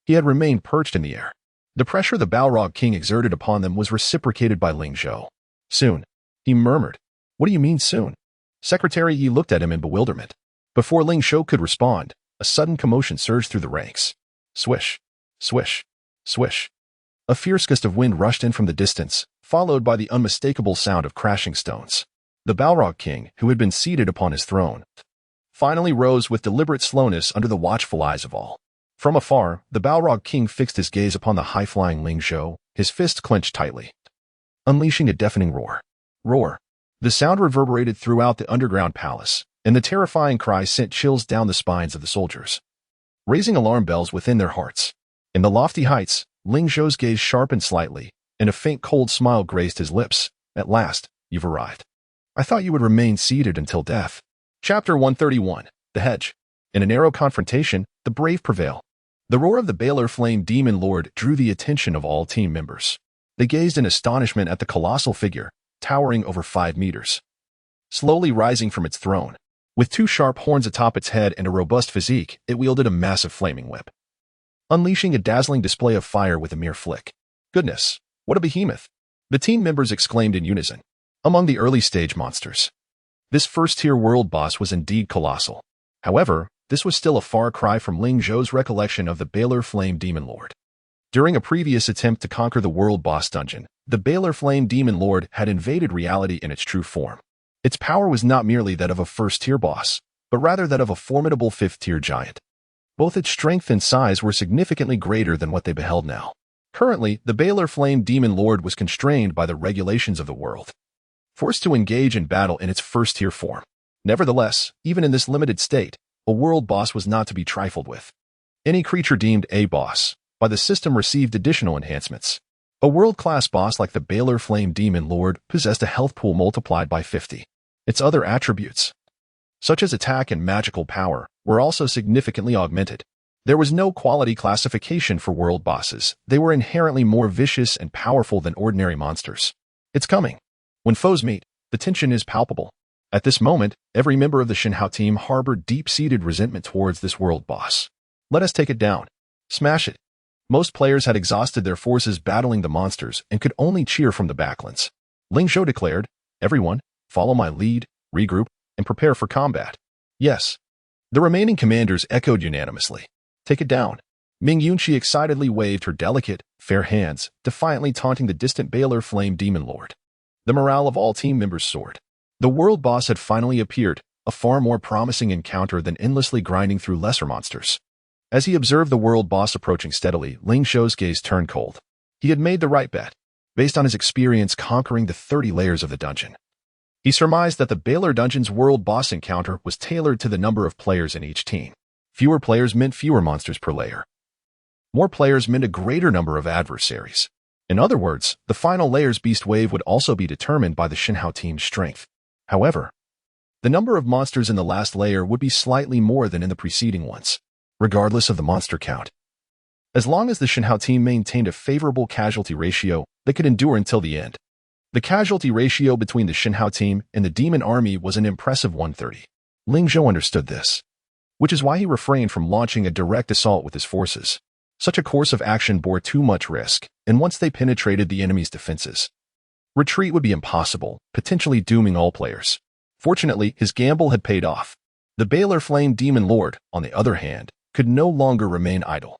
he had remained perched in the air. The pressure the Balrog King exerted upon them was reciprocated by Ling Zhou. Soon, he murmured. What do you mean soon? Secretary Yi looked at him in bewilderment. Before Ling Zhou could respond, a sudden commotion surged through the ranks. Swish, swish, swish. A fierce gust of wind rushed in from the distance, followed by the unmistakable sound of crashing stones. The Balrog King, who had been seated upon his throne, finally rose with deliberate slowness under the watchful eyes of all. From afar, the Balrog King fixed his gaze upon the high-flying Ling Zhou, his fist clenched tightly, unleashing a deafening roar. Roar. The sound reverberated throughout the underground palace, and the terrifying cry sent chills down the spines of the soldiers, raising alarm bells within their hearts. In the lofty heights, Ling Zhou's gaze sharpened slightly, and a faint cold smile graced his lips. At last, you've arrived. I thought you would remain seated until death. Chapter 131. The Hedge. In a narrow confrontation, the brave prevail. The roar of the Baylor Flame Demon Lord drew the attention of all team members. They gazed in astonishment at the colossal figure, towering over 5 meters, slowly rising from its throne. With 2 sharp horns atop its head and a robust physique, it wielded a massive flaming whip, unleashing a dazzling display of fire with a mere flick. Goodness, what a behemoth! The team members exclaimed in unison. Among the early-stage monsters, this first-tier world boss was indeed colossal. However, this was still a far cry from Ling Zhou's recollection of the Baylor Flame Demon Lord. During a previous attempt to conquer the world boss dungeon, the Baylor Flame Demon Lord had invaded reality in its true form. Its power was not merely that of a first-tier boss, but rather that of a formidable 5th-tier giant. Both its strength and size were significantly greater than what they beheld now. Currently, the Baylor Flame Demon Lord was constrained by the regulations of the world, forced to engage in battle in its first-tier form. Nevertheless, even in this limited state, a world boss was not to be trifled with. Any creature deemed a boss by the system received additional enhancements. A world-class boss like the Baylor Flame Demon Lord possessed a health pool multiplied by 50. Its other attributes, such as attack and magical power, were also significantly augmented. There was no quality classification for world bosses. They were inherently more vicious and powerful than ordinary monsters. It's coming. When foes meet, the tension is palpable. At this moment, every member of the Shinhao team harbored deep-seated resentment towards this world boss. Let us take it down. Smash it. Most players had exhausted their forces battling the monsters and could only cheer from the backlands. Ling Zhou declared, everyone, follow my lead, regroup, and prepare for combat. Yes. The remaining commanders echoed unanimously. Take it down. Ming Yunqi excitedly waved her delicate, fair hands, defiantly taunting the distant Baylor Flame Demon Lord. The morale of all team members soared. The world boss had finally appeared, a far more promising encounter than endlessly grinding through lesser monsters. As he observed the world boss approaching steadily, Ling Zhou's gaze turned cold. He had made the right bet, based on his experience conquering the 30 layers of the dungeon. He surmised that the Baylor Dungeon's world boss encounter was tailored to the number of players in each team. Fewer players meant fewer monsters per layer. More players meant a greater number of adversaries. In other words, the final layer's beast wave would also be determined by the Shinhao team's strength. However, the number of monsters in the last layer would be slightly more than in the preceding ones, regardless of the monster count. As long as the Shinhao team maintained a favorable casualty ratio, they could endure until the end. The casualty ratio between the Shinhao team and the demon army was an impressive 130. Ling Zhou understood this, which is why he refrained from launching a direct assault with his forces. Such a course of action bore too much risk, and once they penetrated the enemy's defenses, retreat would be impossible, potentially dooming all players. Fortunately, his gamble had paid off. The Baylor Flame Demon Lord, on the other hand, could no longer remain idle.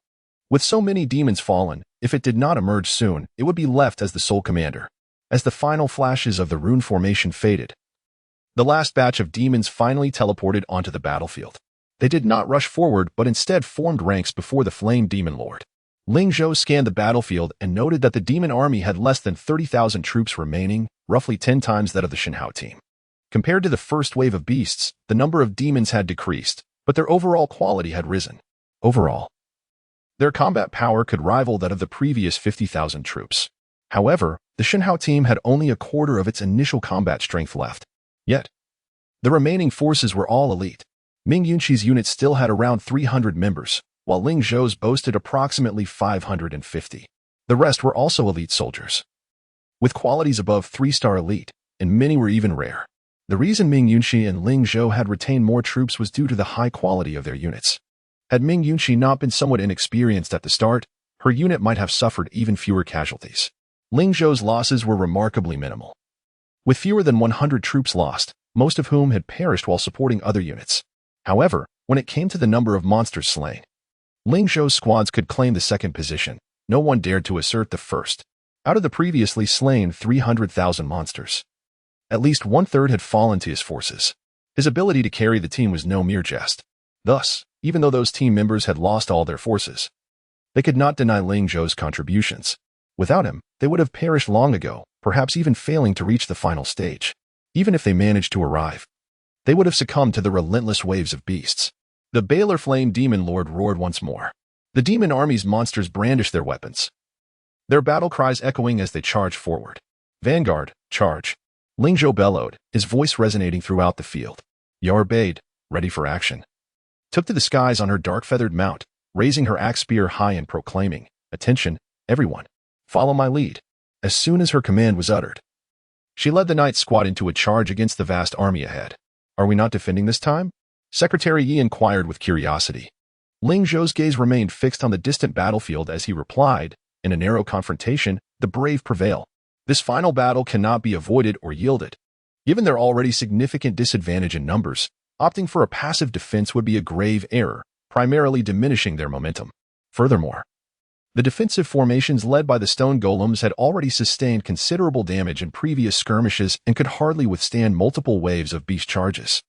With so many demons fallen, if it did not emerge soon, it would be left as the sole commander. As the final flashes of the rune formation faded, the last batch of demons finally teleported onto the battlefield. They did not rush forward, but instead formed ranks before the Flame Demon Lord. Ling Zhou scanned the battlefield and noted that the demon army had less than 30,000 troops remaining, roughly 10 times that of the Shenhao team. Compared to the first wave of beasts, the number of demons had decreased, but their overall quality had risen. Overall, their combat power could rival that of the previous 50,000 troops. However, the Shenhao team had only a quarter of its initial combat strength left. Yet, the remaining forces were all elite. Ming Yunqi's unit still had around 300 members, while Ling Zhou's boasted approximately 550. The rest were also elite soldiers, with qualities above 3-star elite, and many were even rare. The reason Ming Yunqi and Ling Zhou had retained more troops was due to the high quality of their units. Had Ming Yunqi not been somewhat inexperienced at the start, her unit might have suffered even fewer casualties. Ling Zhou's losses were remarkably minimal, with fewer than 100 troops lost, most of whom had perished while supporting other units. However, when it came to the number of monsters slain, Ling Zhou's squads could claim the second position. No one dared to assert the first. Out of the previously slain 300,000 monsters, at least one-third had fallen to his forces. His ability to carry the team was no mere jest. Thus, even though those team members had lost all their forces, they could not deny Ling Zhou's contributions. Without him, they would have perished long ago, perhaps even failing to reach the final stage. Even if they managed to arrive, they would have succumbed to the relentless waves of beasts. The Baylor Flame Demon Lord roared once more. The demon army's monsters brandished their weapons, their battle cries echoing as they charged forward. Vanguard, charge! Ling Zhou bellowed, his voice resonating throughout the field. Yar Bade, ready for action, took to the skies on her dark-feathered mount, raising her axe spear high and proclaiming, "Attention, everyone! Follow my lead." As soon as her command was uttered, she led the Knight Squad into a charge against the vast army ahead. "Are we not defending this time?" Secretary Yi inquired with curiosity. Ling Zhou's gaze remained fixed on the distant battlefield as he replied, "In a narrow confrontation, the brave prevail. This final battle cannot be avoided or yielded. Given their already significant disadvantage in numbers, opting for a passive defense would be a grave error, primarily diminishing their momentum. Furthermore, the defensive formations led by the stone golems had already sustained considerable damage in previous skirmishes and could hardly withstand multiple waves of beast charges.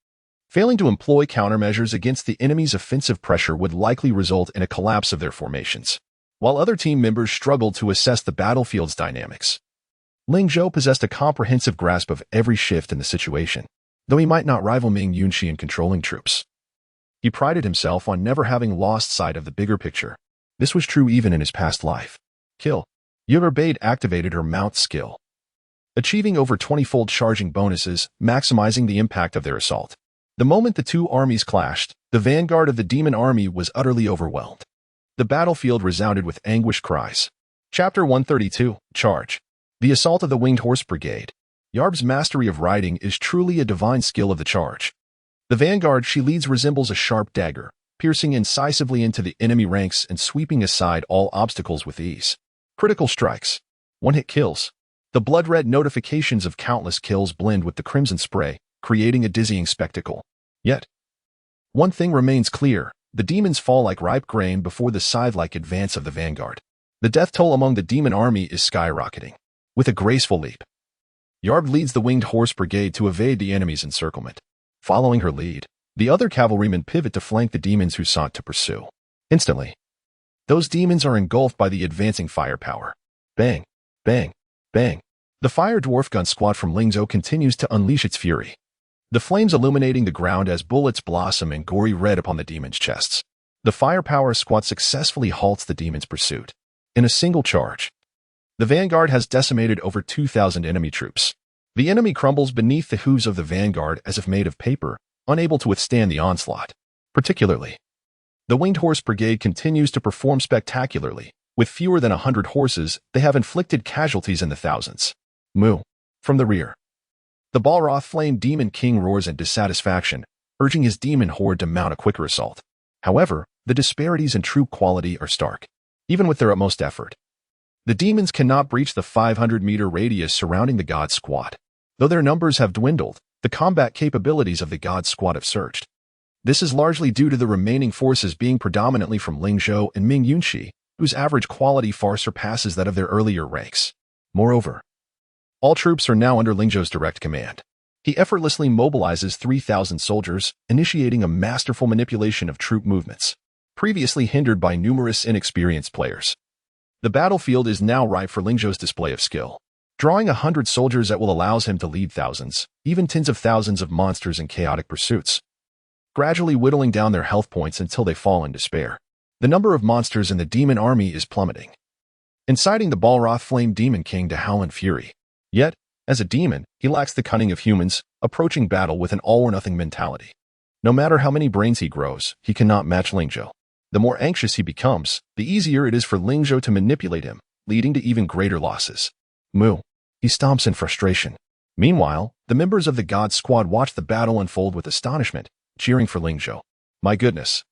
Failing to employ countermeasures against the enemy's offensive pressure would likely result in a collapse of their formations." While other team members struggled to assess the battlefield's dynamics, Ling Zhou possessed a comprehensive grasp of every shift in the situation. Though he might not rival Ming Yunqi in controlling troops, he prided himself on never having lost sight of the bigger picture. This was true even in his past life. Kill. Yar Bade activated her mount skill, achieving over 20-fold charging bonuses, maximizing the impact of their assault. The moment the two armies clashed, the vanguard of the demon army was utterly overwhelmed. The battlefield resounded with anguished cries. Chapter 132, Charge. The Assault of the Winged Horse Brigade. Yarb's mastery of riding is truly a divine skill of the charge. The vanguard she leads resembles a sharp dagger, piercing incisively into the enemy ranks and sweeping aside all obstacles with ease. Critical strikes. One-hit kills. The blood-red notifications of countless kills blend with the crimson spray, creating a dizzying spectacle. Yet, one thing remains clear. The demons fall like ripe grain before the scythe-like advance of the vanguard. The death toll among the demon army is skyrocketing. With a graceful leap, Yarb leads the Winged Horse Brigade to evade the enemy's encirclement. Following her lead, the other cavalrymen pivot to flank the demons who sought to pursue. Instantly, those demons are engulfed by the advancing firepower. Bang, bang, bang. The fire dwarf gun squad from Ling Zhou continues to unleash its fury, the flames illuminating the ground as bullets blossom in gory red upon the demons' chests. The firepower squad successfully halts the demons' pursuit. In a single charge, the vanguard has decimated over 2,000 enemy troops. The enemy crumbles beneath the hooves of the vanguard as if made of paper, unable to withstand the onslaught. Particularly, the Winged Horse Brigade continues to perform spectacularly. With fewer than 100 horses, they have inflicted casualties in the thousands. Moo. From the rear, the Balroth Flame Demon King roars in dissatisfaction, urging his demon horde to mount a quicker assault. However, the disparities in troop quality are stark. Even with their utmost effort, the demons cannot breach the 500-meter radius surrounding the God Squad. Though their numbers have dwindled, the combat capabilities of the God Squad have surged. This is largely due to the remaining forces being predominantly from Ling Zhou and Ming Yunqi, whose average quality far surpasses that of their earlier ranks. Moreover, All troops are now under Ling Zhou's direct command. He effortlessly mobilizes 3,000 soldiers, initiating a masterful manipulation of troop movements, previously hindered by numerous inexperienced players. The battlefield is now ripe for Ling Zhou's display of skill. Drawing 100 soldiers that will allows him to lead thousands, even tens of thousands of monsters in chaotic pursuits, gradually whittling down their health points until they fall in despair. The number of monsters in the demon army is plummeting, inciting the Balroth Flame Demon King to howl in fury. Yet, as a demon, he lacks the cunning of humans, approaching battle with an all-or-nothing mentality. No matter how many brains he grows, he cannot match Ling Zhou. The more anxious he becomes, the easier it is for Ling Zhou to manipulate him, leading to even greater losses. Moo. He stomps in frustration. Meanwhile, the members of the God Squad watch the battle unfold with astonishment, cheering for Ling Zhou. My goodness.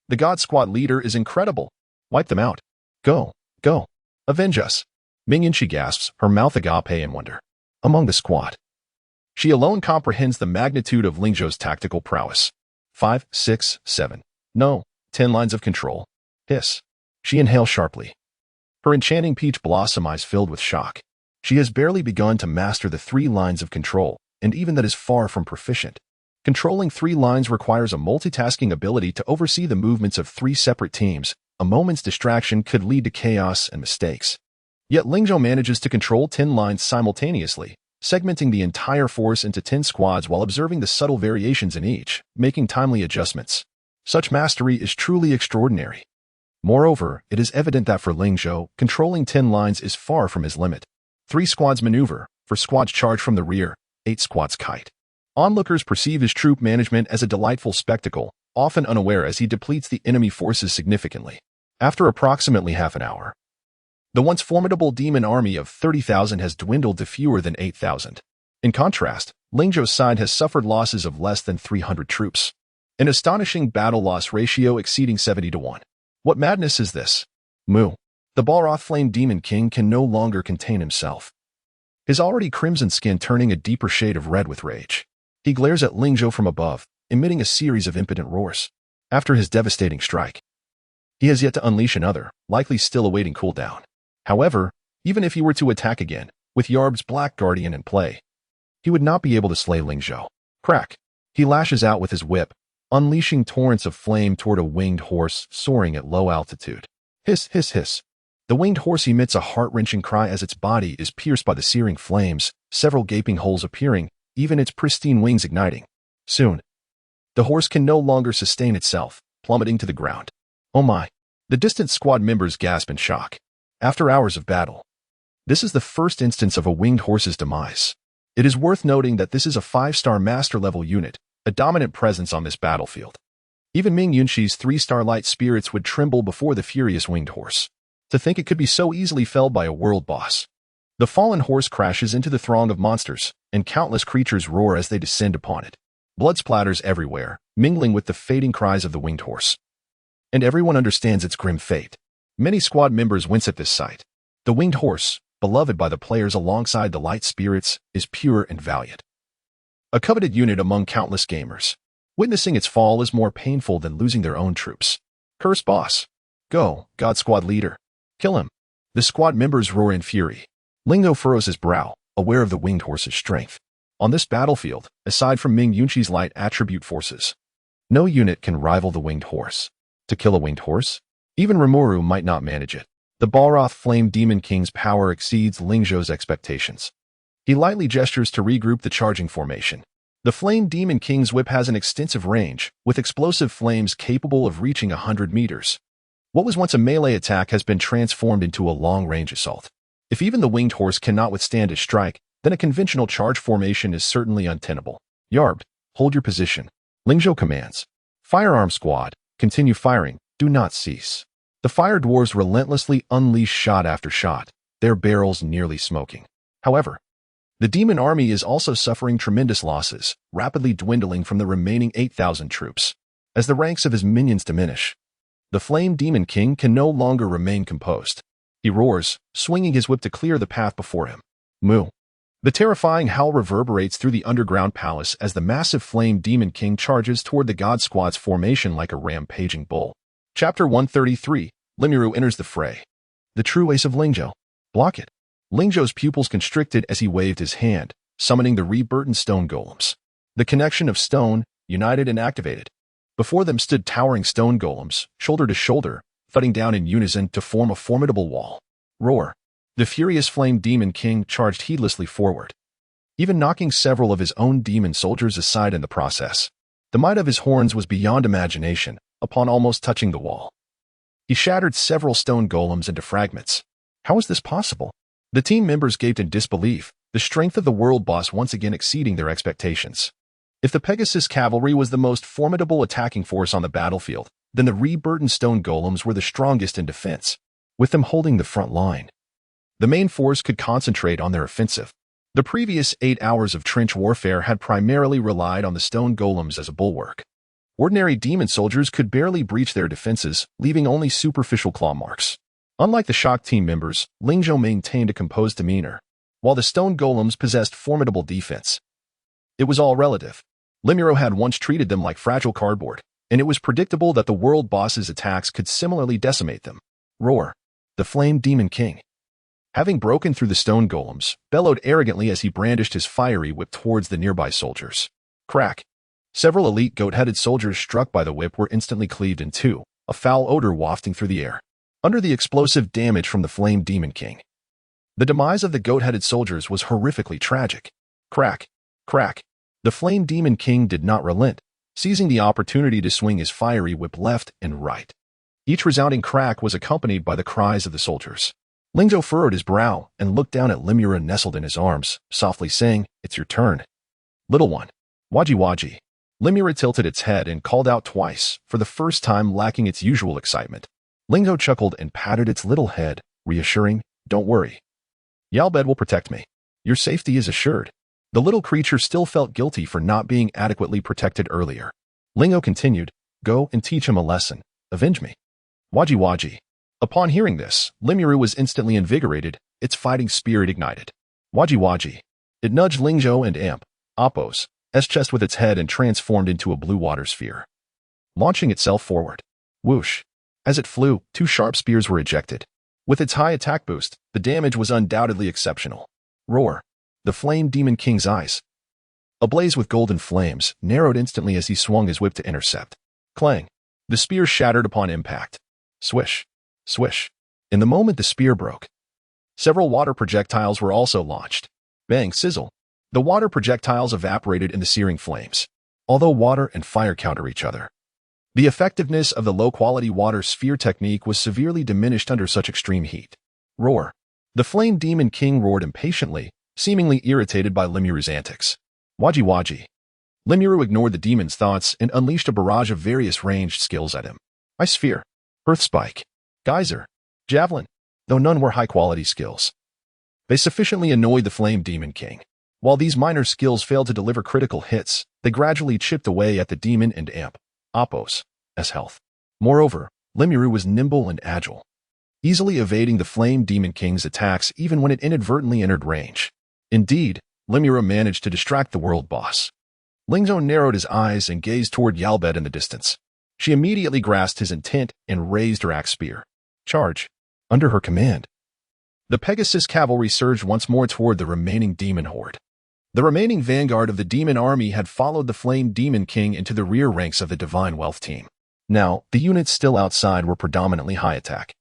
The God Squad leader is incredible. Wipe them out. Go. Go. Avenge us. Ming Yunqi gasps, her mouth agape in wonder. Among the squad, she alone comprehends the magnitude of Ling Zhou's tactical prowess. 5, 6, 7. No. 10 lines of control. Hiss. She inhales sharply. Her enchanting peach blossom eyes filled with shock. She has barely begun to master the 3 lines of control, and even that is far from proficient. Controlling 3 lines requires a multitasking ability to oversee the movements of 3 separate teams. A moment's distraction could lead to chaos and mistakes. Yet Ling Zhou manages to control 10 lines simultaneously, segmenting the entire force into 10 squads while observing the subtle variations in each, making timely adjustments. Such mastery is truly extraordinary. Moreover, it is evident that for Ling Zhou, controlling 10 lines is far from his limit. 3 squads maneuver, 4 squads charge from the rear, 8 squads kite. Onlookers perceive his troop management as a delightful spectacle, often unaware as he depletes the enemy forces significantly. After approximately half an hour, the once formidable demon army of 30,000 has dwindled to fewer than 8,000. In contrast, Ling Zhou's side has suffered losses of less than 300 troops. An astonishing battle-loss ratio exceeding 70 to 1. What madness is this? Moo. The Balroth Flame Demon King can no longer contain himself, his already crimson skin turning a deeper shade of red with rage. He glares at Ling Zhou from above, emitting a series of impotent roars. After his devastating strike, he has yet to unleash another, likely still awaiting cooldown. However, even if he were to attack again, with Yarb's Black Guardian in play, he would not be able to slay Ling Zhou. Crack! He lashes out with his whip, unleashing torrents of flame toward a winged horse soaring at low altitude. Hiss, hiss, hiss. The winged horse emits a heart-wrenching cry as its body is pierced by the searing flames, several gaping holes appearing, even its pristine wings igniting. Soon, the horse can no longer sustain itself, plummeting to the ground. Oh my! The distant squad members gasp in shock. After hours of battle, this is the first instance of a winged horse's demise. It is worth noting that this is a 5-star master-level unit, a dominant presence on this battlefield. Even Ming Yunqi's 3-star light spirits would tremble before the furious winged horse. To think it could be so easily felled by a world boss. The fallen horse crashes into the throng of monsters, and countless creatures roar as they descend upon it. Blood splatters everywhere, mingling with the fading cries of the winged horse. And everyone understands its grim fate. Many squad members wince at this sight. The winged horse, beloved by the players alongside the light spirits, is pure and valiant. A coveted unit among countless gamers. Witnessing its fall is more painful than losing their own troops. Curse boss. Go, God Squad leader. Kill him. The squad members roar in fury. Ling Zhou furrows his brow, aware of the winged horse's strength. On this battlefield, aside from Ming Yunqi's light attribute forces, no unit can rival the winged horse. To kill a winged horse? Even Rimuru might not manage it. The Balroth Flame Demon King's power exceeds Ling Zhou's expectations. He lightly gestures to regroup the charging formation. The Flame Demon King's whip has an extensive range, with explosive flames capable of reaching 100 meters. What was once a melee attack has been transformed into a long-range assault. If even the winged horse cannot withstand his strike, then a conventional charge formation is certainly untenable. Yarb, hold your position. Ling Zhou commands. Firearm squad, continue firing, do not cease. The fire dwarves relentlessly unleash shot after shot, their barrels nearly smoking. However, the demon army is also suffering tremendous losses, rapidly dwindling from the remaining 8,000 troops. As the ranks of his minions diminish, the Flame Demon King can no longer remain composed. He roars, swinging his whip to clear the path before him. Moo. The terrifying howl reverberates through the underground palace as the massive Flame Demon King charges toward the God Squad's formation like a rampaging bull. Chapter 133, Limuru enters the fray. The true ace of Ling Zhou. Block it. Ling Zhou's pupils constricted as he waved his hand, summoning the reborn stone golems. The connection of stone, united and activated. Before them stood towering stone golems, shoulder to shoulder, thudding down in unison to form a formidable wall. Roar. The furious flame demon king charged heedlessly forward, even knocking several of his own demon soldiers aside in the process. The might of his horns was beyond imagination, upon almost touching the wall. He shattered several stone golems into fragments. How was this possible? The team members gaped in disbelief, the strength of the world boss once again exceeding their expectations. If the Pegasus cavalry was the most formidable attacking force on the battlefield, then the reborn stone golems were the strongest in defense, with them holding the front line. The main force could concentrate on their offensive. The previous 8 hours of trench warfare had primarily relied on the stone golems as a bulwark. Ordinary demon soldiers could barely breach their defenses, leaving only superficial claw marks. Unlike the shock team members, Ling Zhou maintained a composed demeanor, while the stone golems possessed formidable defense. It was all relative. Limuro had once treated them like fragile cardboard, and it was predictable that the world boss's attacks could similarly decimate them. Roar. The Flame Demon King, having broken through the stone golems, bellowed arrogantly as he brandished his fiery whip towards the nearby soldiers. Crack. Several elite goat-headed soldiers struck by the whip were instantly cleaved in two, a foul odor wafting through the air. Under the explosive damage from the Flame Demon King, the demise of the goat-headed soldiers was horrifically tragic. Crack. Crack. The Flame Demon King did not relent, seizing the opportunity to swing his fiery whip left and right. Each resounding crack was accompanied by the cries of the soldiers. Ling Zhou furrowed his brow and looked down at Limura nestled in his arms, softly saying, "It's your turn. Little one." Waji waji. Limura tilted its head and called out twice, for the first time lacking its usual excitement. Ling Zhou chuckled and patted its little head, reassuring, "Don't worry. Yalbed will protect me. Your safety is assured." The little creature still felt guilty for not being adequately protected earlier. Lingo continued, "Go and teach him a lesson. Avenge me." Waji waji. Upon hearing this, Limuru was instantly invigorated, its fighting spirit ignited. Waji waji. It nudged Ling Zhou and Amp, Appo's chest with its head and transformed into a blue water sphere, launching itself forward. Whoosh. As it flew, 2 sharp spears were ejected. With its high attack boost, the damage was undoubtedly exceptional. Roar. The Flame Demon King's eyes, ablaze with golden flames, narrowed instantly as he swung his whip to intercept. Clang. The spear shattered upon impact. Swish. Swish. In the moment the spear broke, several water projectiles were also launched. Bang, sizzle. The water projectiles evaporated in the searing flames, although water and fire counter each other. The effectiveness of the low-quality water sphere technique was severely diminished under such extreme heat. Roar. The Flame Demon King roared impatiently, seemingly irritated by Limuru's antics. Waji waji. Limuru ignored the demon's thoughts and unleashed a barrage of various ranged skills at him. Ice Sphere, Earth Spike, Geyser, Javelin, though none were high-quality skills. They sufficiently annoyed the Flame Demon King. While these minor skills failed to deliver critical hits, they gradually chipped away at the demon and Amp, Appo's health. Moreover, Limuru was nimble and agile, easily evading the Flame Demon King's attacks even when it inadvertently entered range. Indeed, Limura managed to distract the world boss. Ling Zhou narrowed his eyes and gazed toward Yalbed in the distance. She immediately grasped his intent and raised her axe spear. Charge. Under her command, the Pegasus cavalry surged once more toward the remaining demon horde. The remaining vanguard of the demon army had followed the Flame Demon King into the rear ranks of the Divine Wealth team. Now, the units still outside were predominantly high attack,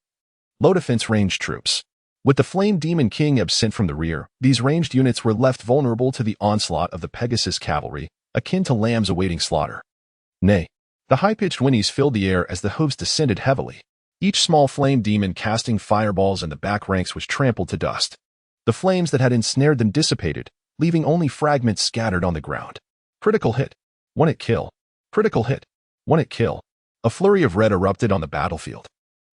low defense ranged troops. With the Flame Demon King absent from the rear, these ranged units were left vulnerable to the onslaught of the Pegasus cavalry, akin to lambs awaiting slaughter. Nay, the high-pitched whinnies filled the air as the hooves descended heavily. Each small flame demon casting fireballs in the back ranks was trampled to dust. The flames that had ensnared them dissipated, leaving only fragments scattered on the ground. Critical hit. One-hit kill. Critical hit. One-hit kill. A flurry of red erupted on the battlefield.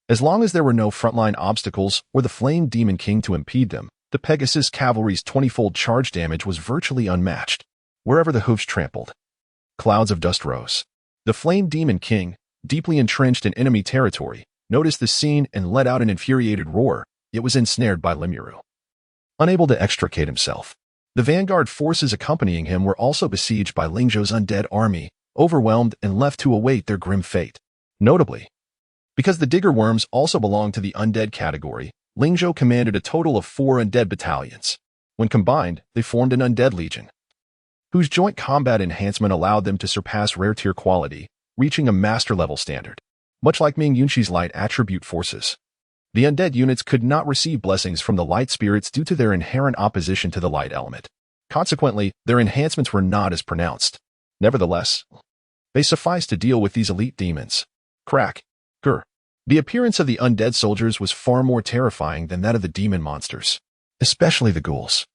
As long as there were no frontline obstacles or the Flame Demon King to impede them, the Pegasus cavalry's 20-fold charge damage was virtually unmatched, wherever the hooves trampled. Clouds of dust rose. The Flame Demon King, deeply entrenched in enemy territory, noticed the scene and let out an infuriated roar. It was ensnared by Limuru, unable to extricate himself. The vanguard forces accompanying him were also besieged by Ling Zhou's undead army, overwhelmed and left to await their grim fate. Notably, because the digger worms also belonged to the undead category, Ling Zhou commanded a total of 4 undead battalions. When combined, they formed an undead legion, whose joint combat enhancement allowed them to surpass rare tier quality, reaching a master-level standard. Much like Ming Yunxi's light attribute forces, the undead units could not receive blessings from the light spirits due to their inherent opposition to the light element. Consequently, their enhancements were not as pronounced. Nevertheless, they sufficed to deal with these elite demons. Crack. Grr. The appearance of the undead soldiers was far more terrifying than that of the demon monsters, especially the ghouls,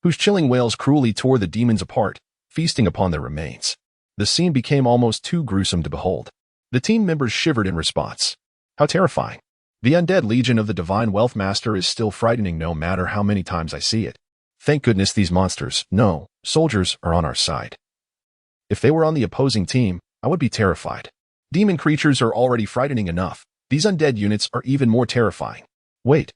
whose chilling wails cruelly tore the demons apart, feasting upon their remains. The scene became almost too gruesome to behold. The team members shivered in response. How terrifying. The undead legion of the Divine Wealth Master is still frightening no matter how many times I see it. Thank goodness these monsters, no, soldiers, are on our side. If they were on the opposing team, I would be terrified. Demon creatures are already frightening enough. These undead units are even more terrifying. Wait.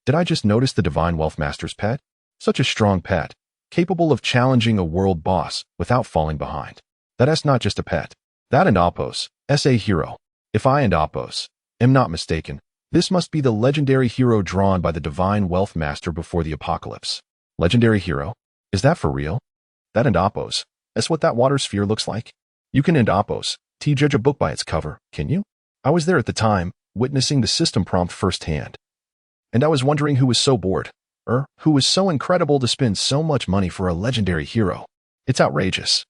Did I just notice the Divine Wealth Master's pet? Such a strong pet, capable of challenging a world boss without falling behind. That's not just a pet. That and Appos, a hero. If I and Appos am not mistaken, this must be the legendary hero drawn by the Divine Wealth Master before the apocalypse. Legendary hero? Is that for real? That and Appos. That's what that water sphere looks like? You can end Appos, judge a book by its cover, can you? I was there at the time, witnessing the system prompt firsthand. And I was wondering who was so bored, who was so incredible to spend so much money for a legendary hero. It's outrageous.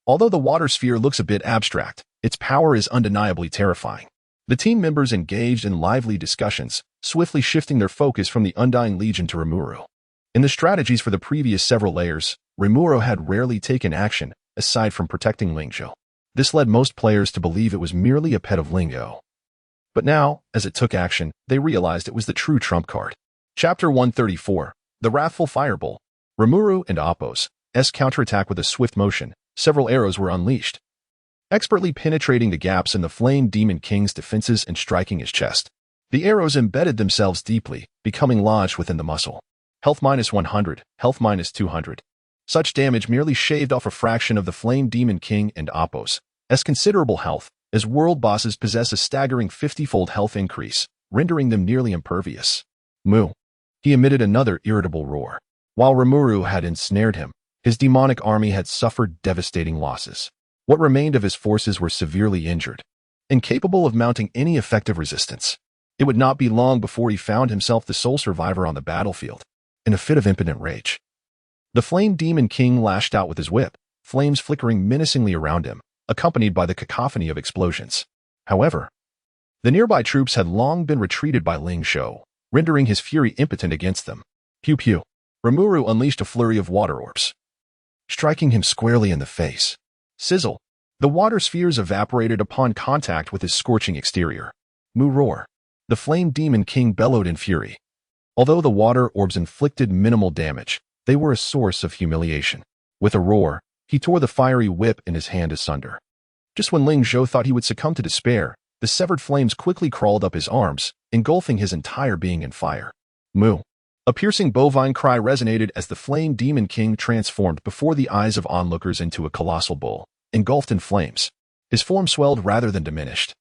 Although the water sphere looks a bit abstract, its power is undeniably terrifying. The team members engaged in lively discussions, swiftly shifting their focus from the Undying Legion to Rimuru. In the strategies for the previous several layers, Rimuru had rarely taken action, aside from protecting Ling Zhou. This led most players to believe it was merely a pet of Ling Zhou. But now, as it took action, they realized it was the true trump card. Chapter 134, The Wrathful Fireball. Rimuru and Appos' counterattack with a swift motion, several arrows were unleashed, expertly penetrating the gaps in the Flame Demon King's defenses and striking his chest. The arrows embedded themselves deeply, becoming lodged within the muscle. Health minus 100, health minus 200. Such damage merely shaved off a fraction of the Flame Demon King and Appos' considerable health, as world bosses possess a staggering 50-fold health increase, rendering them nearly impervious. Moo. He emitted another irritable roar. While Rimuru had ensnared him, his demonic army had suffered devastating losses. What remained of his forces were severely injured, incapable of mounting any effective resistance. It would not be long before he found himself the sole survivor on the battlefield, in a fit of impotent rage. The Flame Demon King lashed out with his whip, flames flickering menacingly around him, accompanied by the cacophony of explosions. However, the nearby troops had long been retreated by Ling Zhou, rendering his fury impotent against them. Pew pew. Rimuru unleashed a flurry of water orbs, striking him squarely in the face. Sizzle. The water spheres evaporated upon contact with his scorching exterior. Moo roar. The Flame Demon King bellowed in fury. Although the water orbs inflicted minimal damage, they were a source of humiliation. With a roar, he tore the fiery whip in his hand asunder. Just when Ling Zhou thought he would succumb to despair, the severed flames quickly crawled up his arms, engulfing his entire being in fire. Moo. A piercing bovine cry resonated as the Flame Demon King transformed before the eyes of onlookers into a colossal bull, engulfed in flames. His form swelled rather than diminished,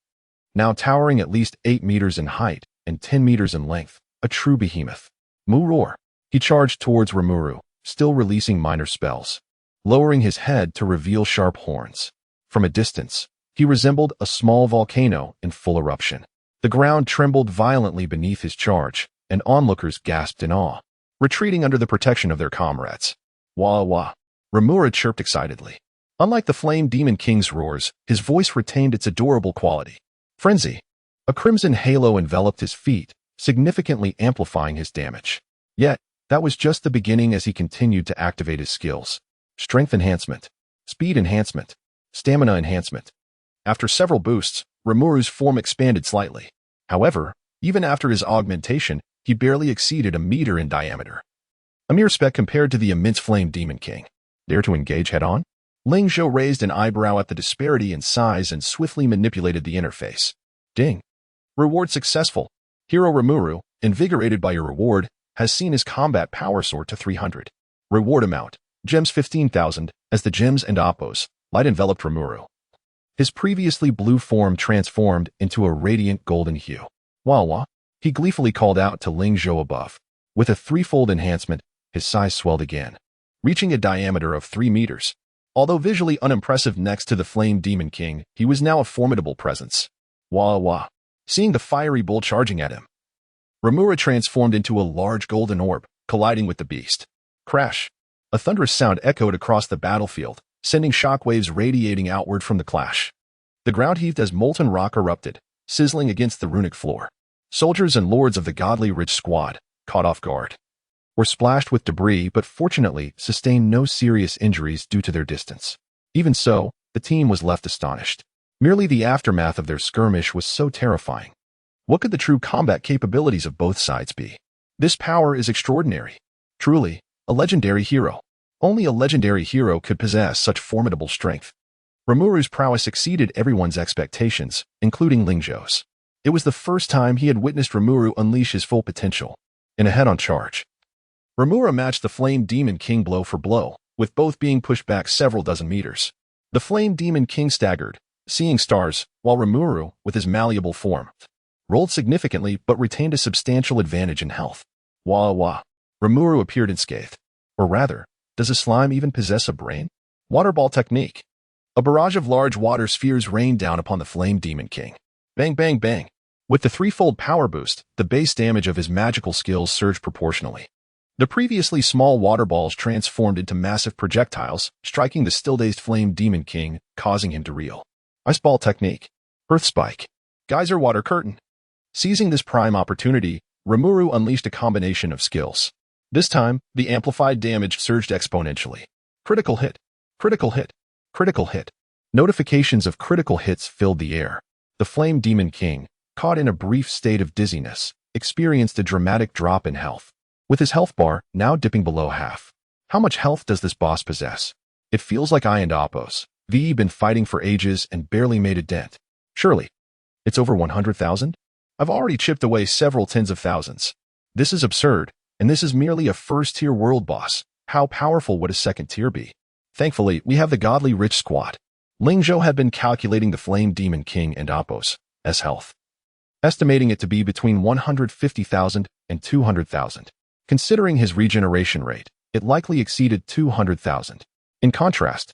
now towering at least 8 meters in height and 10 meters in length, a true behemoth. Moo roar. He charged towards Rimuru, still releasing minor spells, lowering his head to reveal sharp horns. From a distance, he resembled a small volcano in full eruption. The ground trembled violently beneath his charge, and onlookers gasped in awe, retreating under the protection of their comrades. Wah wah. Rimuru chirped excitedly. Unlike the Flame Demon King's roars, his voice retained its adorable quality. Frenzy. A crimson halo enveloped his feet, significantly amplifying his damage. Yet, that was just the beginning as he continued to activate his skills. Strength enhancement, speed enhancement, stamina enhancement. After several boosts, Rimuru's form expanded slightly. However, even after his augmentation, he barely exceeded a meter in diameter. A mere speck compared to the immense Flame Demon King. Dare to engage head-on? Ling Zhou raised an eyebrow at the disparity in size and swiftly manipulated the interface. Ding. Reward successful. Hero Rimuru, invigorated by your reward, has seen his combat power soar to 300. Reward amount, gems 15,000, as the gems and Appos' light enveloped Rimuru. His previously blue form transformed into a radiant golden hue. Wah wah. He gleefully called out to Ling Zhou above. With a threefold enhancement, his size swelled again, reaching a diameter of 3 meters. Although visually unimpressive next to the Flame Demon King, he was now a formidable presence. Wah wah. Seeing the fiery bull charging at him, Rimuru transformed into a large golden orb, colliding with the beast. Crash! A thunderous sound echoed across the battlefield, sending shockwaves radiating outward from the clash. The ground heaved as molten rock erupted, sizzling against the runic floor. Soldiers and lords of the godly rich squad, caught off guard, were splashed with debris but fortunately sustained no serious injuries due to their distance. Even so, the team was left astonished. Merely the aftermath of their skirmish was so terrifying. What could the true combat capabilities of both sides be? This power is extraordinary. Truly, a legendary hero. Only a legendary hero could possess such formidable strength. Rimuru's prowess exceeded everyone's expectations, including Ling Zhou's. It was the first time he had witnessed Rimuru unleash his full potential. In a head-on charge, Rimuru matched the Flame Demon King blow for blow, with both being pushed back several dozen meters. The Flame Demon King staggered, seeing stars, while Rimuru, with his malleable form, rolled significantly but retained a substantial advantage in health. Wah wah. Rimuru appeared unscathed. Or rather, does a slime even possess a brain? Waterball technique. A barrage of large water spheres rained down upon the Flame Demon King. Bang bang bang. With the threefold power boost, the base damage of his magical skills surged proportionally. The previously small water balls transformed into massive projectiles, striking the still-dazed Flame Demon King, causing him to reel. Ice ball technique. Earth spike. Geyser water curtain. Seizing this prime opportunity, Rimuru unleashed a combination of skills. This time, the amplified damage surged exponentially. Critical hit. Critical hit. Critical hit. Notifications of critical hits filled the air. The Flame Demon King, caught in a brief state of dizziness, experienced a dramatic drop in health, with his health bar now dipping below half. How much health does this boss possess? It feels like I and Appos, VE been fighting for ages and barely made a dent. Surely, it's over 100,000? I've already chipped away several tens of thousands. This is absurd, and this is merely a first-tier world boss. How powerful would a second tier be? Thankfully, we have the godly rich squad. Ling Zhou had been calculating the Flame Demon King and Appos' health, estimating it to be between 150,000 and 200,000. Considering his regeneration rate, it likely exceeded 200,000. In contrast,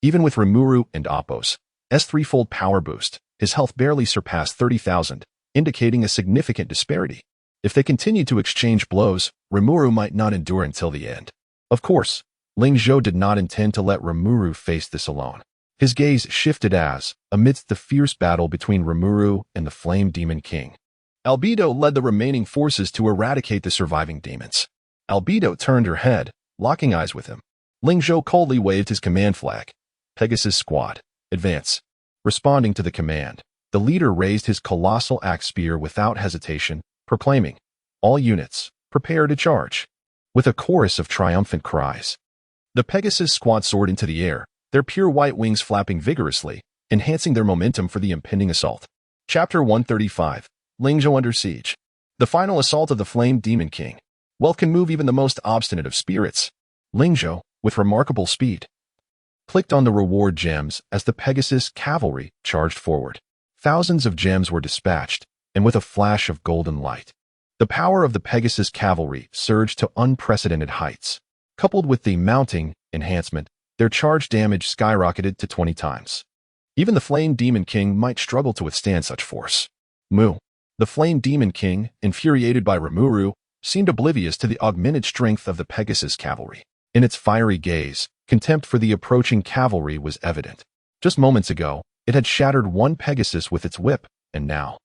even with Rimuru and Appos' threefold power boost, his health barely surpassed 30,000, indicating a significant disparity. If they continued to exchange blows, Rimuru might not endure until the end. Of course, Ling Zhou did not intend to let Rimuru face this alone. His gaze shifted as, amidst the fierce battle between Rimuru and the Flame Demon King, Albedo led the remaining forces to eradicate the surviving demons. Albedo turned her head, locking eyes with him. Ling Zhou coldly waved his command flag. Pegasus Squad, advance. Responding to the command, the leader raised his colossal axe spear without hesitation, proclaiming, "All units, prepare to charge." With a chorus of triumphant cries, the Pegasus Squad soared into the air, their pure white wings flapping vigorously, enhancing their momentum for the impending assault. Chapter 135, Ling Zhou Under Siege. The final assault of the Flame Demon King. Wealth can move even the most obstinate of spirits. Ling Zhou, with remarkable speed, clicked on the reward gems as the Pegasus cavalry charged forward. Thousands of gems were dispatched, and with a flash of golden light, the power of the Pegasus cavalry surged to unprecedented heights. Coupled with the mounting enhancement, their charge damage skyrocketed to 20 times. Even the Flame Demon King might struggle to withstand such force. Moo. The Flame Demon King, infuriated by Rimuru, seemed oblivious to the augmented strength of the Pegasus cavalry. In its fiery gaze, contempt for the approaching cavalry was evident. Just moments ago, it had shattered one Pegasus with its whip, and now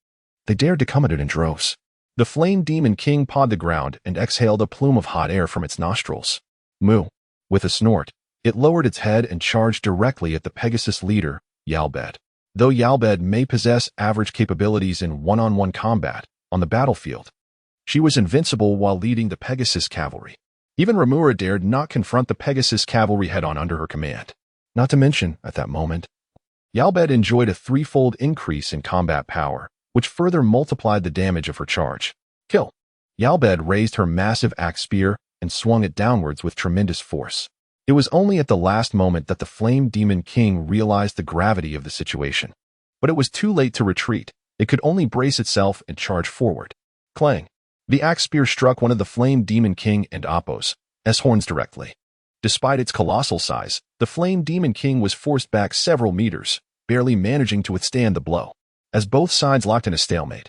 they dared to come at it in droves. The Flame Demon King pawed the ground and exhaled a plume of hot air from its nostrils. Moo. With a snort, it lowered its head and charged directly at the Pegasus leader, Yalbed. Though Yalbed may possess average capabilities in one-on-one combat on the battlefield, she was invincible while leading the Pegasus cavalry. Even Rimuru dared not confront the Pegasus cavalry head-on under her command. Not to mention, at that moment, Yalbed enjoyed a threefold increase in combat power, which further multiplied the damage of her charge. Kill. Yalbed raised her massive axe spear and swung it downwards with tremendous force. It was only at the last moment that the Flame Demon King realized the gravity of the situation. But it was too late to retreat. It could only brace itself and charge forward. Clang. The axe spear struck one of the Flame Demon King and Appo's horns directly. Despite its colossal size, the Flame Demon King was forced back several meters, barely managing to withstand the blow, as both sides locked in a stalemate.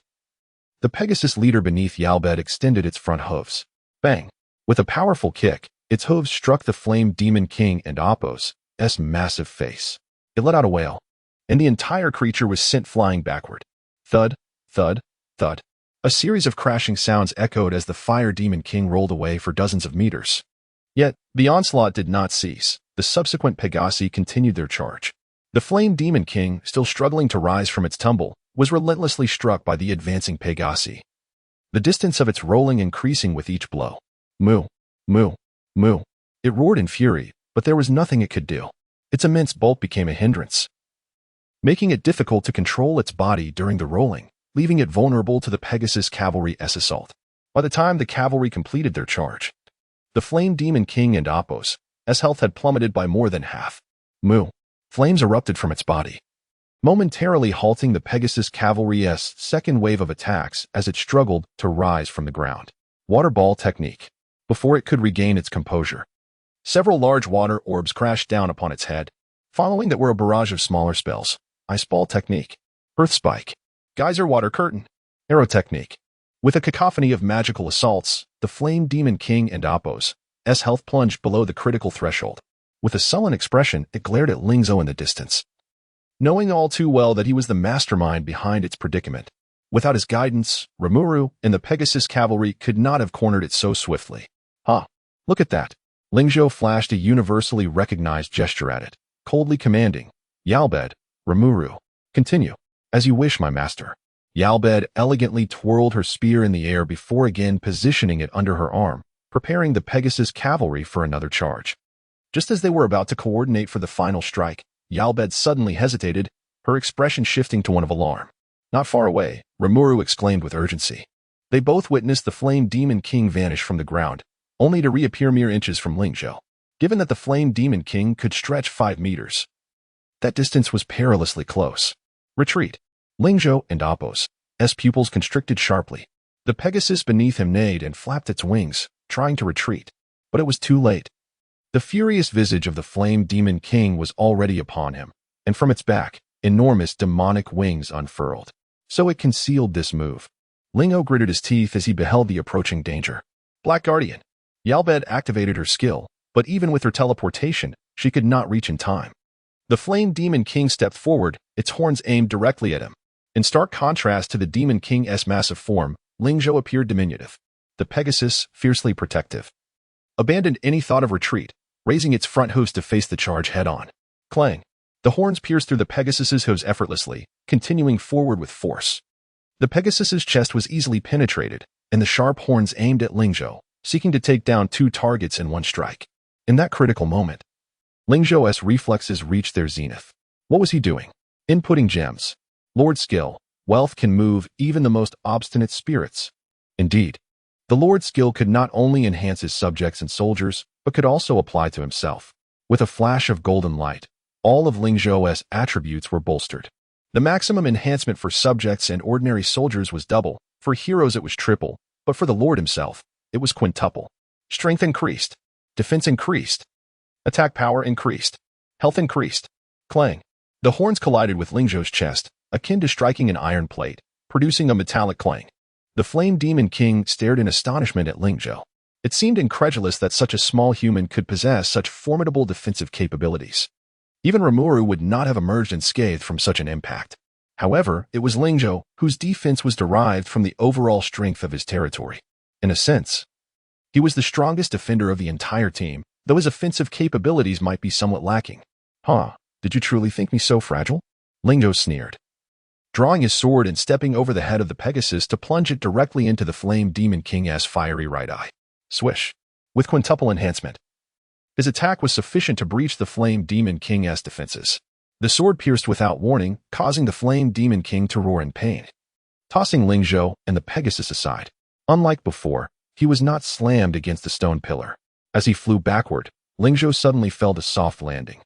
The Pegasus leader beneath Yalbed extended its front hooves. Bang! With a powerful kick, its hooves struck the Flame Demon King and Appo's massive face. It let out a wail, and the entire creature was sent flying backward. Thud, thud, thud. A series of crashing sounds echoed as the Fire Demon King rolled away for dozens of meters. Yet, the onslaught did not cease. The subsequent Pegasi continued their charge. The Flame Demon King, still struggling to rise from its tumble, was relentlessly struck by the advancing Pegasi. The distance of its rolling increasing with each blow. Moo, moo, moo. It roared in fury, but there was nothing it could do. Its immense bulk became a hindrance, making it difficult to control its body during the rolling, leaving it vulnerable to the Pegasus cavalry's assault. By the time the cavalry completed their charge, the Flame Demon King and Appo's health had plummeted by more than half. Moo. Flames erupted from its body, momentarily halting the Pegasus cavalry's second wave of attacks as it struggled to rise from the ground. Water ball technique. Before it could regain its composure, several large water orbs crashed down upon its head. Following that were a barrage of smaller spells. Ice ball technique. Earth spike. Geyser water curtain. Arrow technique. With a cacophony of magical assaults, the Flame Demon King and Appo's health plunged below the critical threshold. With a sullen expression, it glared at Ling Zhou in the distance, knowing all too well that he was the mastermind behind its predicament. Without his guidance, Rimuru and the Pegasus cavalry could not have cornered it so swiftly. Ha! Look at that! Ling Zhou flashed a universally recognized gesture at it, coldly commanding, Yalbed, Rimuru, continue. As you wish, my master. Yalbed elegantly twirled her spear in the air before again positioning it under her arm, preparing the Pegasus cavalry for another charge. Just as they were about to coordinate for the final strike, Yalbed suddenly hesitated, her expression shifting to one of alarm. Not far away, Rimuru exclaimed with urgency. They both witnessed the Flame Demon King vanish from the ground, only to reappear mere inches from Ling Zhou. Given that the Flame Demon King could stretch 5 meters, that distance was perilously close. Retreat. Ling Zhou and Appo's pupils constricted sharply. The Pegasus beneath him neighed and flapped its wings, trying to retreat. But it was too late. The furious visage of the Flame Demon King was already upon him, and from its back, enormous demonic wings unfurled. So it concealed this move. Ling Zhou gritted his teeth as he beheld the approaching danger. Black Guardian. Yalbed activated her skill, but even with her teleportation, she could not reach in time. The Flame Demon King stepped forward, its horns aimed directly at him. In stark contrast to the Demon King's massive form, Ling Zhou appeared diminutive. The Pegasus, fiercely protective, abandoned any thought of retreat, raising its front hooves to face the charge head-on. Clang. The horns pierced through the Pegasus's hooves effortlessly, continuing forward with force. The Pegasus's chest was easily penetrated, and the sharp horns aimed at Ling Zhou, seeking to take down 2 targets in one strike. In that critical moment, Ling Zhou's reflexes reached their zenith. What was he doing? Inputting gems. Lord skill. Wealth can move even the most obstinate spirits. Indeed, the Lord skill could not only enhance his subjects and soldiers, but could also apply to himself. With a flash of golden light, all of Ling Zhou's attributes were bolstered. The maximum enhancement for subjects and ordinary soldiers was double, for heroes it was triple, but for the Lord himself, it was quintuple. Strength increased. Defense increased. Attack power increased. Health increased. Clang. The horns collided with Ling Zhou's chest, akin to striking an iron plate, producing a metallic clang. The Flame Demon King stared in astonishment at Ling Zhou. It seemed incredulous that such a small human could possess such formidable defensive capabilities. Even Rimuru would not have emerged unscathed from such an impact. However, it was Ling Zhou whose defense was derived from the overall strength of his territory. In a sense, he was the strongest defender of the entire team, though his offensive capabilities might be somewhat lacking. Huh, did you truly think me so fragile? Ling Zhou sneered, drawing his sword and stepping over the head of the Pegasus to plunge it directly into the Flame Demon King's fiery right eye. Swish. With quintuple enhancement, his attack was sufficient to breach the Flame Demon King's defenses. The sword pierced without warning, causing the Flame Demon King to roar in pain, tossing Ling Zhou and the Pegasus aside. Unlike before, he was not slammed against the stone pillar. As he flew backward, Ling Zhou suddenly felt a soft landing,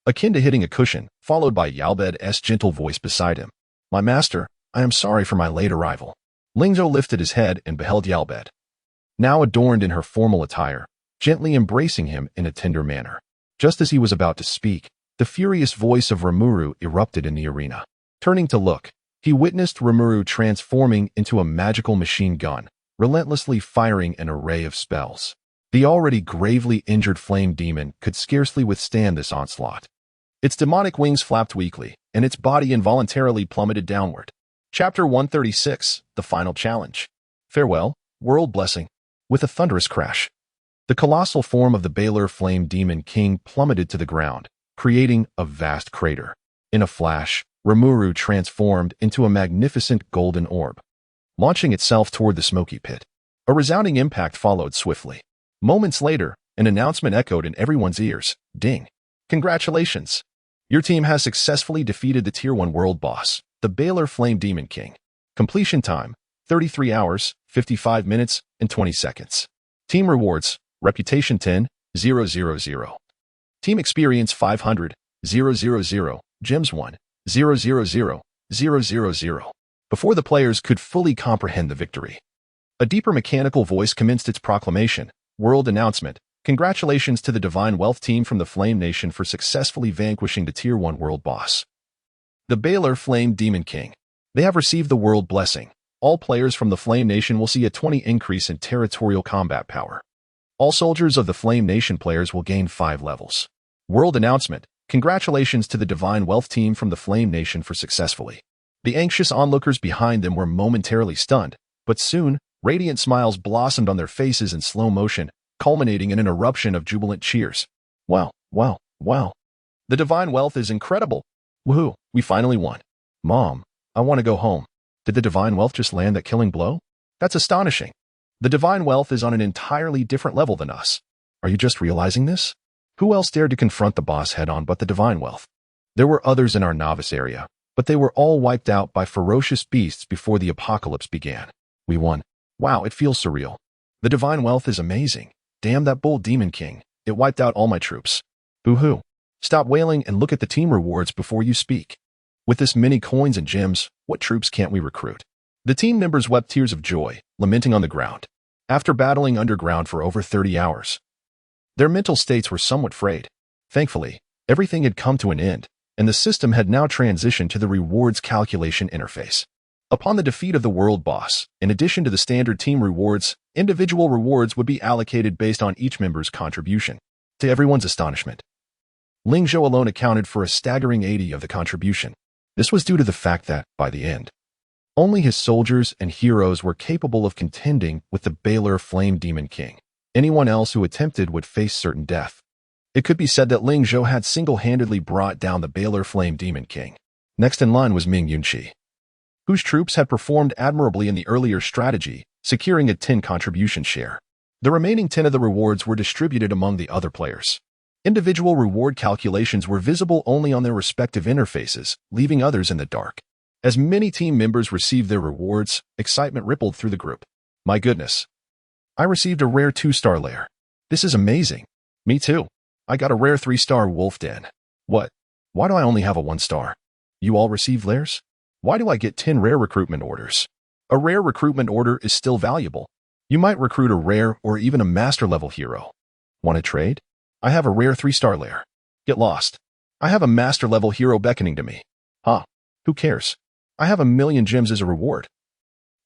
akin to hitting a cushion, followed by Yalbed's gentle voice beside him. My master, I am sorry for my late arrival. Ling Zhou lifted his head and beheld Yalbed, now adorned in her formal attire, gently embracing him in a tender manner. Just as he was about to speak, the furious voice of Rimuru erupted in the arena. Turning to look, he witnessed Rimuru transforming into a magical machine gun, relentlessly firing an array of spells. The already gravely injured flame demon could scarcely withstand this onslaught. Its demonic wings flapped weakly, and its body involuntarily plummeted downward. Chapter 136, The Final Challenge. Farewell, World Blessing. With a thunderous crash, the colossal form of the Baylor Flame Demon King plummeted to the ground, creating a vast crater. In a flash, Rimuru transformed into a magnificent golden orb, launching itself toward the smoky pit. A resounding impact followed swiftly. Moments later, an announcement echoed in everyone's ears. Ding! Congratulations! Your team has successfully defeated the Tier 1 world boss, the Baylor Flame Demon King. Completion time, 33 hours, 55 minutes, and 20 seconds. Team rewards, reputation 10, 000. Team experience 500, 000, gems 1, 000, 000. Before the players could fully comprehend the victory, a deeper mechanical voice commenced its proclamation. World announcement. Congratulations to the Divine Wealth team from the Flame Nation for successfully vanquishing the Tier 1 world boss, the Baylor Flame Demon King. They have received the world blessing. All players from the Flame Nation will see a 20 increase in territorial combat power. All soldiers of the Flame Nation players will gain 5 levels. World announcement. Congratulations to the Divine Wealth team from the Flame Nation for successfully. The anxious onlookers behind them were momentarily stunned, but soon, radiant smiles blossomed on their faces in slow motion, culminating in an eruption of jubilant cheers. Wow, wow, wow. The Divine Wealth is incredible. Woohoo, we finally won. Mom, I want to go home. Did the Divine Wealth just land that killing blow? That's astonishing. The Divine Wealth is on an entirely different level than us. Are you just realizing this? Who else dared to confront the boss head-on but the Divine Wealth? There were others in our novice area, but they were all wiped out by ferocious beasts before the apocalypse began. We won. Wow, it feels surreal. The Divine Wealth is amazing. Damn that bull Demon King. It wiped out all my troops. Boo-hoo. Stop wailing and look at the team rewards before you speak. With this many coins and gems, what troops can't we recruit? The team members wept tears of joy, lamenting on the ground. After battling underground for over 30 hours, their mental states were somewhat frayed. Thankfully, everything had come to an end, and the system had now transitioned to the rewards calculation interface. Upon the defeat of the world boss, in addition to the standard team rewards, individual rewards would be allocated based on each member's contribution. To everyone's astonishment, Ling Zhou alone accounted for a staggering 80 of the contribution. This was due to the fact that, by the end, only his soldiers and heroes were capable of contending with the Baylor Flame Demon King. Anyone else who attempted would face certain death. It could be said that Ling Zhou had single-handedly brought down the Baylor Flame Demon King. Next in line was Ming Yunqi, whose troops had performed admirably in the earlier strategy, securing a 10 contribution share. The remaining 10 of the rewards were distributed among the other players. Individual reward calculations were visible only on their respective interfaces, leaving others in the dark. As many team members received their rewards, excitement rippled through the group. My goodness. I received a rare 2-star lair. This is amazing. Me too. I got a rare 3-star wolf den. What? Why do I only have a 1-star? You all received lairs? Why do I get 10 rare recruitment orders? A rare recruitment order is still valuable. You might recruit a rare or even a master level hero. Want to trade? I have a rare 3-star lair. Get lost. I have a master level hero beckoning to me. Huh. Who cares? I have 1,000,000 gems as a reward.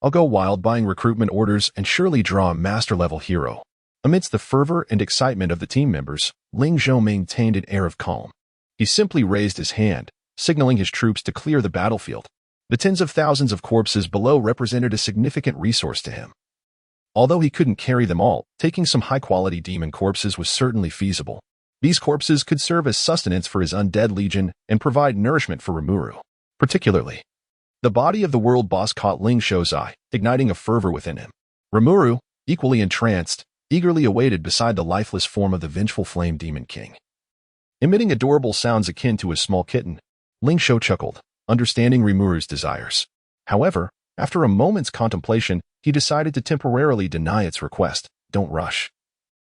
I'll go wild buying recruitment orders and surely draw a master level hero. Amidst the fervor and excitement of the team members, Ling Zhou maintained an air of calm. He simply raised his hand, signaling his troops to clear the battlefield. The tens of thousands of corpses below represented a significant resource to him. Although he couldn't carry them all, taking some high-quality demon corpses was certainly feasible. These corpses could serve as sustenance for his undead legion and provide nourishment for Rimuru. Particularly, the body of the world boss caught Ling Zhou's eye, igniting a fervor within him. Rimuru, equally entranced, eagerly awaited beside the lifeless form of the vengeful Flame Demon King. Emitting adorable sounds akin to a small kitten, Ling Zhou chuckled, understanding Rimuru's desires. However, after a moment's contemplation, he decided to temporarily deny its request. Don't rush.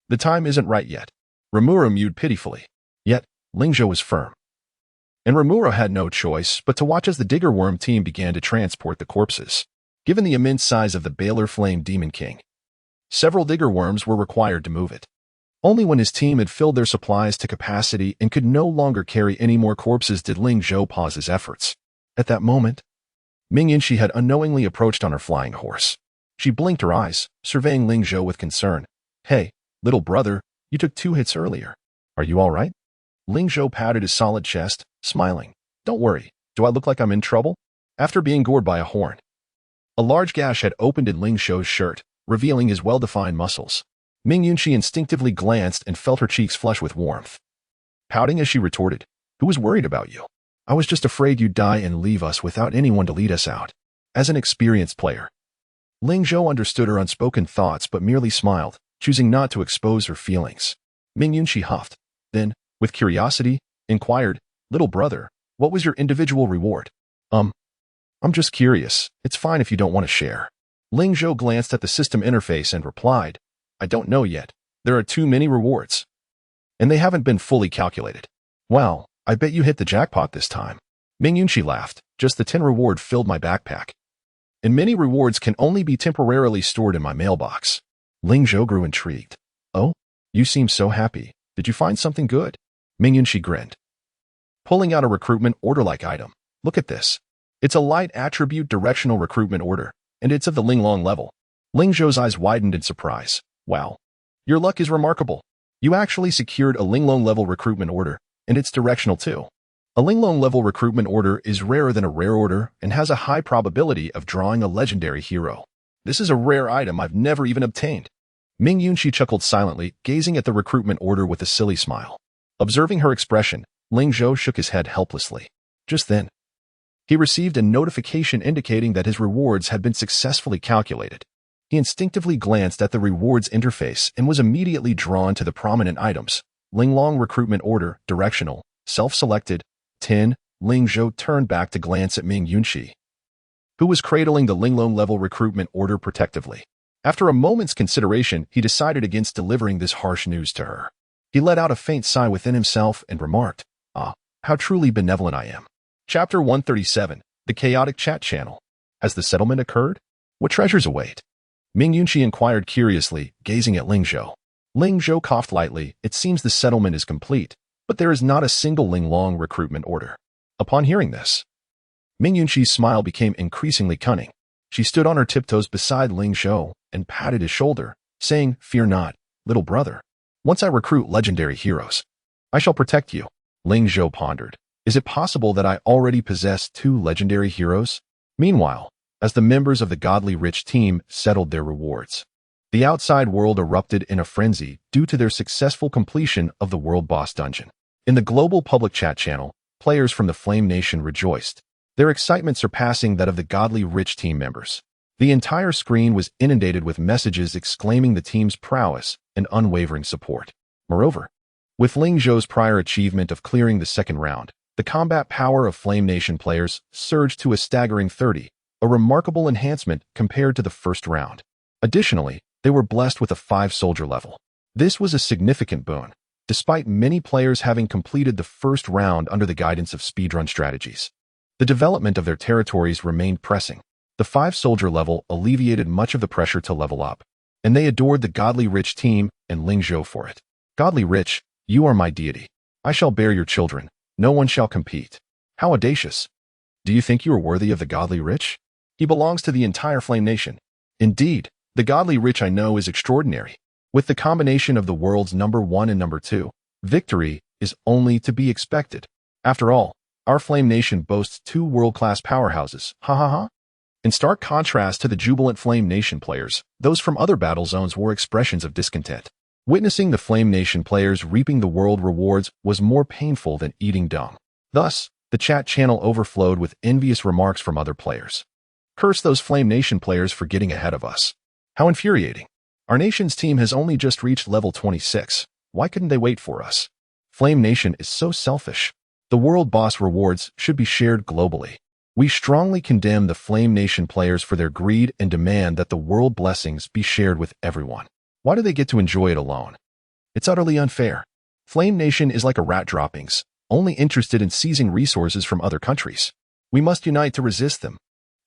The time isn't right yet. Rimuru mewed pitifully. Yet, Ling Zhou was firm. And Rimuru had no choice but to watch as the Digger Worm team began to transport the corpses. Given the immense size of the Baylor Flame Demon King, several digger worms were required to move it. Only when his team had filled their supplies to capacity and could no longer carry any more corpses did Ling Zhou pause his efforts. At that moment, Ming Yunxi had unknowingly approached on her flying horse. She blinked her eyes, surveying Ling Zhou with concern. "Hey, little brother, you took 2 hits earlier. Are you all right?" Ling Zhou patted his solid chest, smiling. "Don't worry. Do I look like I'm in trouble?" After being gored by a horn, a large gash had opened in Ling Zhou's shirt, revealing his well-defined muscles. Ming Yunxi instinctively glanced and felt her cheeks flush with warmth. Pouting as she retorted, "Who was worried about you? I was just afraid you'd die and leave us without anyone to lead us out." As an experienced player, Ling Zhou understood her unspoken thoughts but merely smiled, choosing not to expose her feelings. Ming Yunxi huffed, then, with curiosity, inquired, "Little brother, what was your individual reward?" I'm just curious. It's fine if you don't want to share." Ling Zhou glanced at the system interface and replied, "I don't know yet. There are too many rewards, and they haven't been fully calculated." "Well, I bet you hit the jackpot this time." Ming Yunxi laughed. "Just the 10 reward filled my backpack, and many rewards can only be temporarily stored in my mailbox." Ling Zhou grew intrigued. "Oh, you seem so happy. Did you find something good?" Ming Yunxi grinned, pulling out a recruitment order-like item. "Look at this. It's a light attribute directional recruitment order, and it's of the Linglong level." Ling Zhou's eyes widened in surprise. "Wow. Your luck is remarkable. You actually secured a Linglong level recruitment order, and it's directional too." A Linglong level recruitment order is rarer than a rare order and has a high probability of drawing a legendary hero. This is a rare item I've never even obtained. Ming Yunxi chuckled silently, gazing at the recruitment order with a silly smile. Observing her expression, Ling Zhou shook his head helplessly. Just then, he received a notification indicating that his rewards had been successfully calculated. He instinctively glanced at the rewards interface and was immediately drawn to the prominent items. Linglong recruitment order, directional, self-selected, 10. Ling Zhou turned back to glance at Ming Yunxi, who was cradling the Linglong level recruitment order protectively. After a moment's consideration, he decided against delivering this harsh news to her. He let out a faint sigh within himself and remarked, "Ah, how truly benevolent I am." Chapter 137, The Chaotic Chat Channel. Has the settlement occurred? What treasures await? Ming Yunxi inquired curiously, gazing at Ling Zhou. Ling Zhou coughed lightly. "It seems the settlement is complete, but there is not a single Linglong recruitment order." Upon hearing this, Ming Yunxi's smile became increasingly cunning. She stood on her tiptoes beside Ling Zhou and patted his shoulder, saying, "Fear not, little brother. Once I recruit legendary heroes, I shall protect you." Ling Zhou pondered. Is it possible that I already possess 2 legendary heroes? Meanwhile, as the members of the Godly Rich team settled their rewards, the outside world erupted in a frenzy due to their successful completion of the World Boss Dungeon. In the global public chat channel, players from the Flame Nation rejoiced, their excitement surpassing that of the Godly Rich team members. The entire screen was inundated with messages exclaiming the team's prowess and unwavering support. Moreover, with Ling Zhou's prior achievement of clearing the second round, the combat power of Flame Nation players surged to a staggering 30, a remarkable enhancement compared to the first round. Additionally, they were blessed with a 5-soldier level. This was a significant boon, despite many players having completed the first round under the guidance of speedrun strategies. The development of their territories remained pressing. The 5-soldier level alleviated much of the pressure to level up, and they adored the Godly Rich team and Ling Zhou for it. "Godly Rich, you are my deity. I shall bear your children. No one shall compete." How audacious. Do you think you are worthy of the Godly Rich? He belongs to the entire Flame Nation. Indeed, the Godly Rich I know is extraordinary. With the combination of the world's number 1 and number 2, victory is only to be expected. After all, our Flame Nation boasts 2 world-class powerhouses. Ha ha ha. In stark contrast to the jubilant Flame Nation players, those from other battle zones wore expressions of discontent. Witnessing the Flame Nation players reaping the world rewards was more painful than eating dung. Thus, the chat channel overflowed with envious remarks from other players. "Curse those Flame Nation players for getting ahead of us. How infuriating. Our nation's team has only just reached level 26. Why couldn't they wait for us? Flame Nation is so selfish. The world boss rewards should be shared globally. We strongly condemn the Flame Nation players for their greed and demand that the world blessings be shared with everyone. Why do they get to enjoy it alone? It's utterly unfair. Flame Nation is like a rat droppings, only interested in seizing resources from other countries. We must unite to resist them."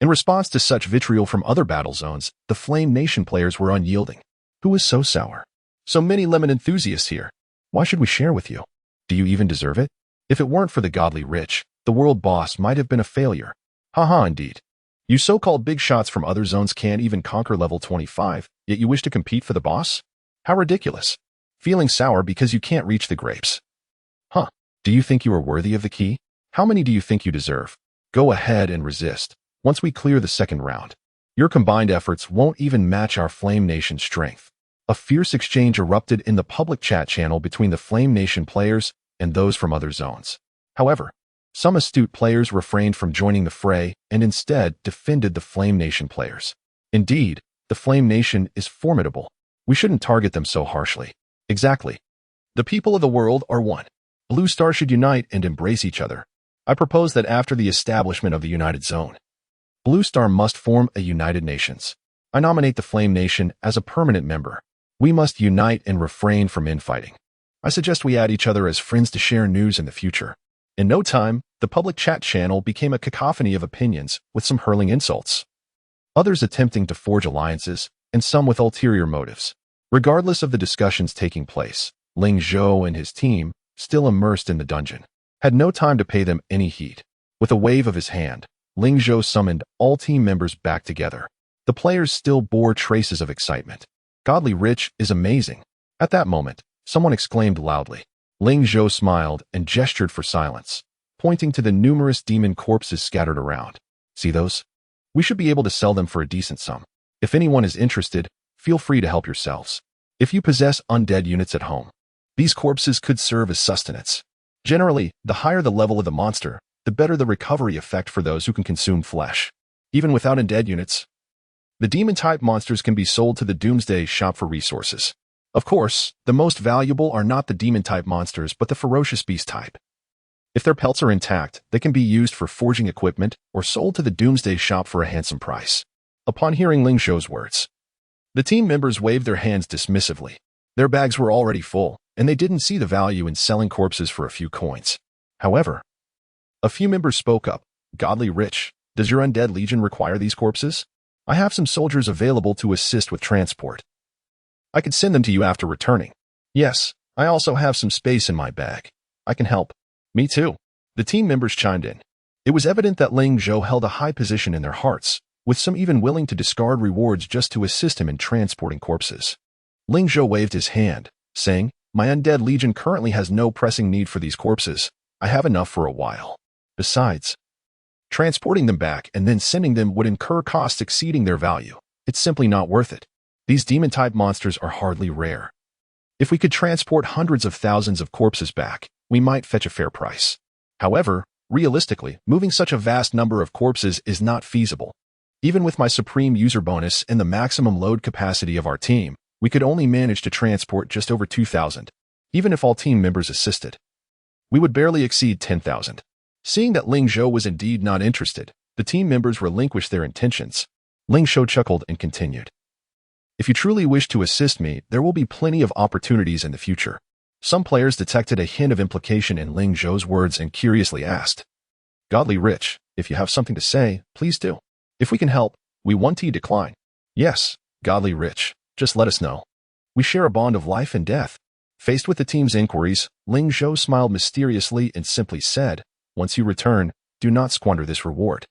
In response to such vitriol from other battle zones, the Flame Nation players were unyielding. Who is so sour? So many lemon enthusiasts here. Why should we share with you? Do you even deserve it? If it weren't for the godly rich, the world boss might have been a failure. Haha, indeed. You so-called big shots from other zones can't even conquer level 25, yet you wish to compete for the boss? How ridiculous. Feeling sour because you can't reach the grapes. Huh. Do you think you are worthy of the key? How many do you think you deserve? Go ahead and resist. Once we clear the second round, your combined efforts won't even match our Flame Nation strength. A fierce exchange erupted in the public chat channel between the Flame Nation players and those from other zones. However, some astute players refrained from joining the fray and instead defended the Flame Nation players. Indeed, the Flame Nation is formidable. We shouldn't target them so harshly. Exactly. The people of the world are one. Blue Star should unite and embrace each other. I propose that after the establishment of the United Zone, Blue Star must form a United Nations. I nominate the Flame Nation as a permanent member. We must unite and refrain from infighting. I suggest we add each other as friends to share news in the future. In no time, the public chat channel became a cacophony of opinions, with some hurling insults, others attempting to forge alliances, and some with ulterior motives. Regardless of the discussions taking place, Ling Zhou and his team, still immersed in the dungeon, had no time to pay them any heed. With a wave of his hand, Ling Zhou summoned all team members back together. The players still bore traces of excitement. Godly Rich is amazing. At that moment, someone exclaimed loudly. Ling Zhou smiled and gestured for silence, pointing to the numerous demon corpses scattered around. See those? We should be able to sell them for a decent sum. If anyone is interested, feel free to help yourselves. If you possess undead units at home, these corpses could serve as sustenance. Generally, the higher the level of the monster, the better the recovery effect for those who can consume flesh. Even without undead units, the demon-type monsters can be sold to the Doomsday shop for resources. Of course, the most valuable are not the demon-type monsters but the ferocious beast type. If their pelts are intact, they can be used for forging equipment or sold to the Doomsday shop for a handsome price. Upon hearing Ling Zhou's words, the team members waved their hands dismissively. Their bags were already full, and they didn't see the value in selling corpses for a few coins. However, a few members spoke up. Godly Rich, does your undead legion require these corpses? I have some soldiers available to assist with transport. I could send them to you after returning. Yes, I also have some space in my bag. I can help. Me too. The team members chimed in. It was evident that Ling Zhou held a high position in their hearts, with some even willing to discard rewards just to assist him in transporting corpses. Ling Zhou waved his hand, saying, My undead legion currently has no pressing need for these corpses. I have enough for a while. Besides, transporting them back and then sending them would incur costs exceeding their value. It's simply not worth it. These demon-type monsters are hardly rare. If we could transport hundreds of thousands of corpses back, we might fetch a fair price. However, realistically, moving such a vast number of corpses is not feasible. Even with my supreme user bonus and the maximum load capacity of our team, we could only manage to transport just over 2,000. Even if all team members assisted, we would barely exceed 10,000. Seeing that Ling Zhou was indeed not interested, the team members relinquished their intentions. Ling Zhou chuckled and continued. If you truly wish to assist me, there will be plenty of opportunities in the future. Some players detected a hint of implication in Ling Zhou's words and curiously asked, Godly Rich, if you have something to say, please do. If we can help, we won't decline. Yes, Godly Rich, just let us know. We share a bond of life and death. Faced with the team's inquiries, Ling Zhou smiled mysteriously and simply said, Once you return, do not squander this reward.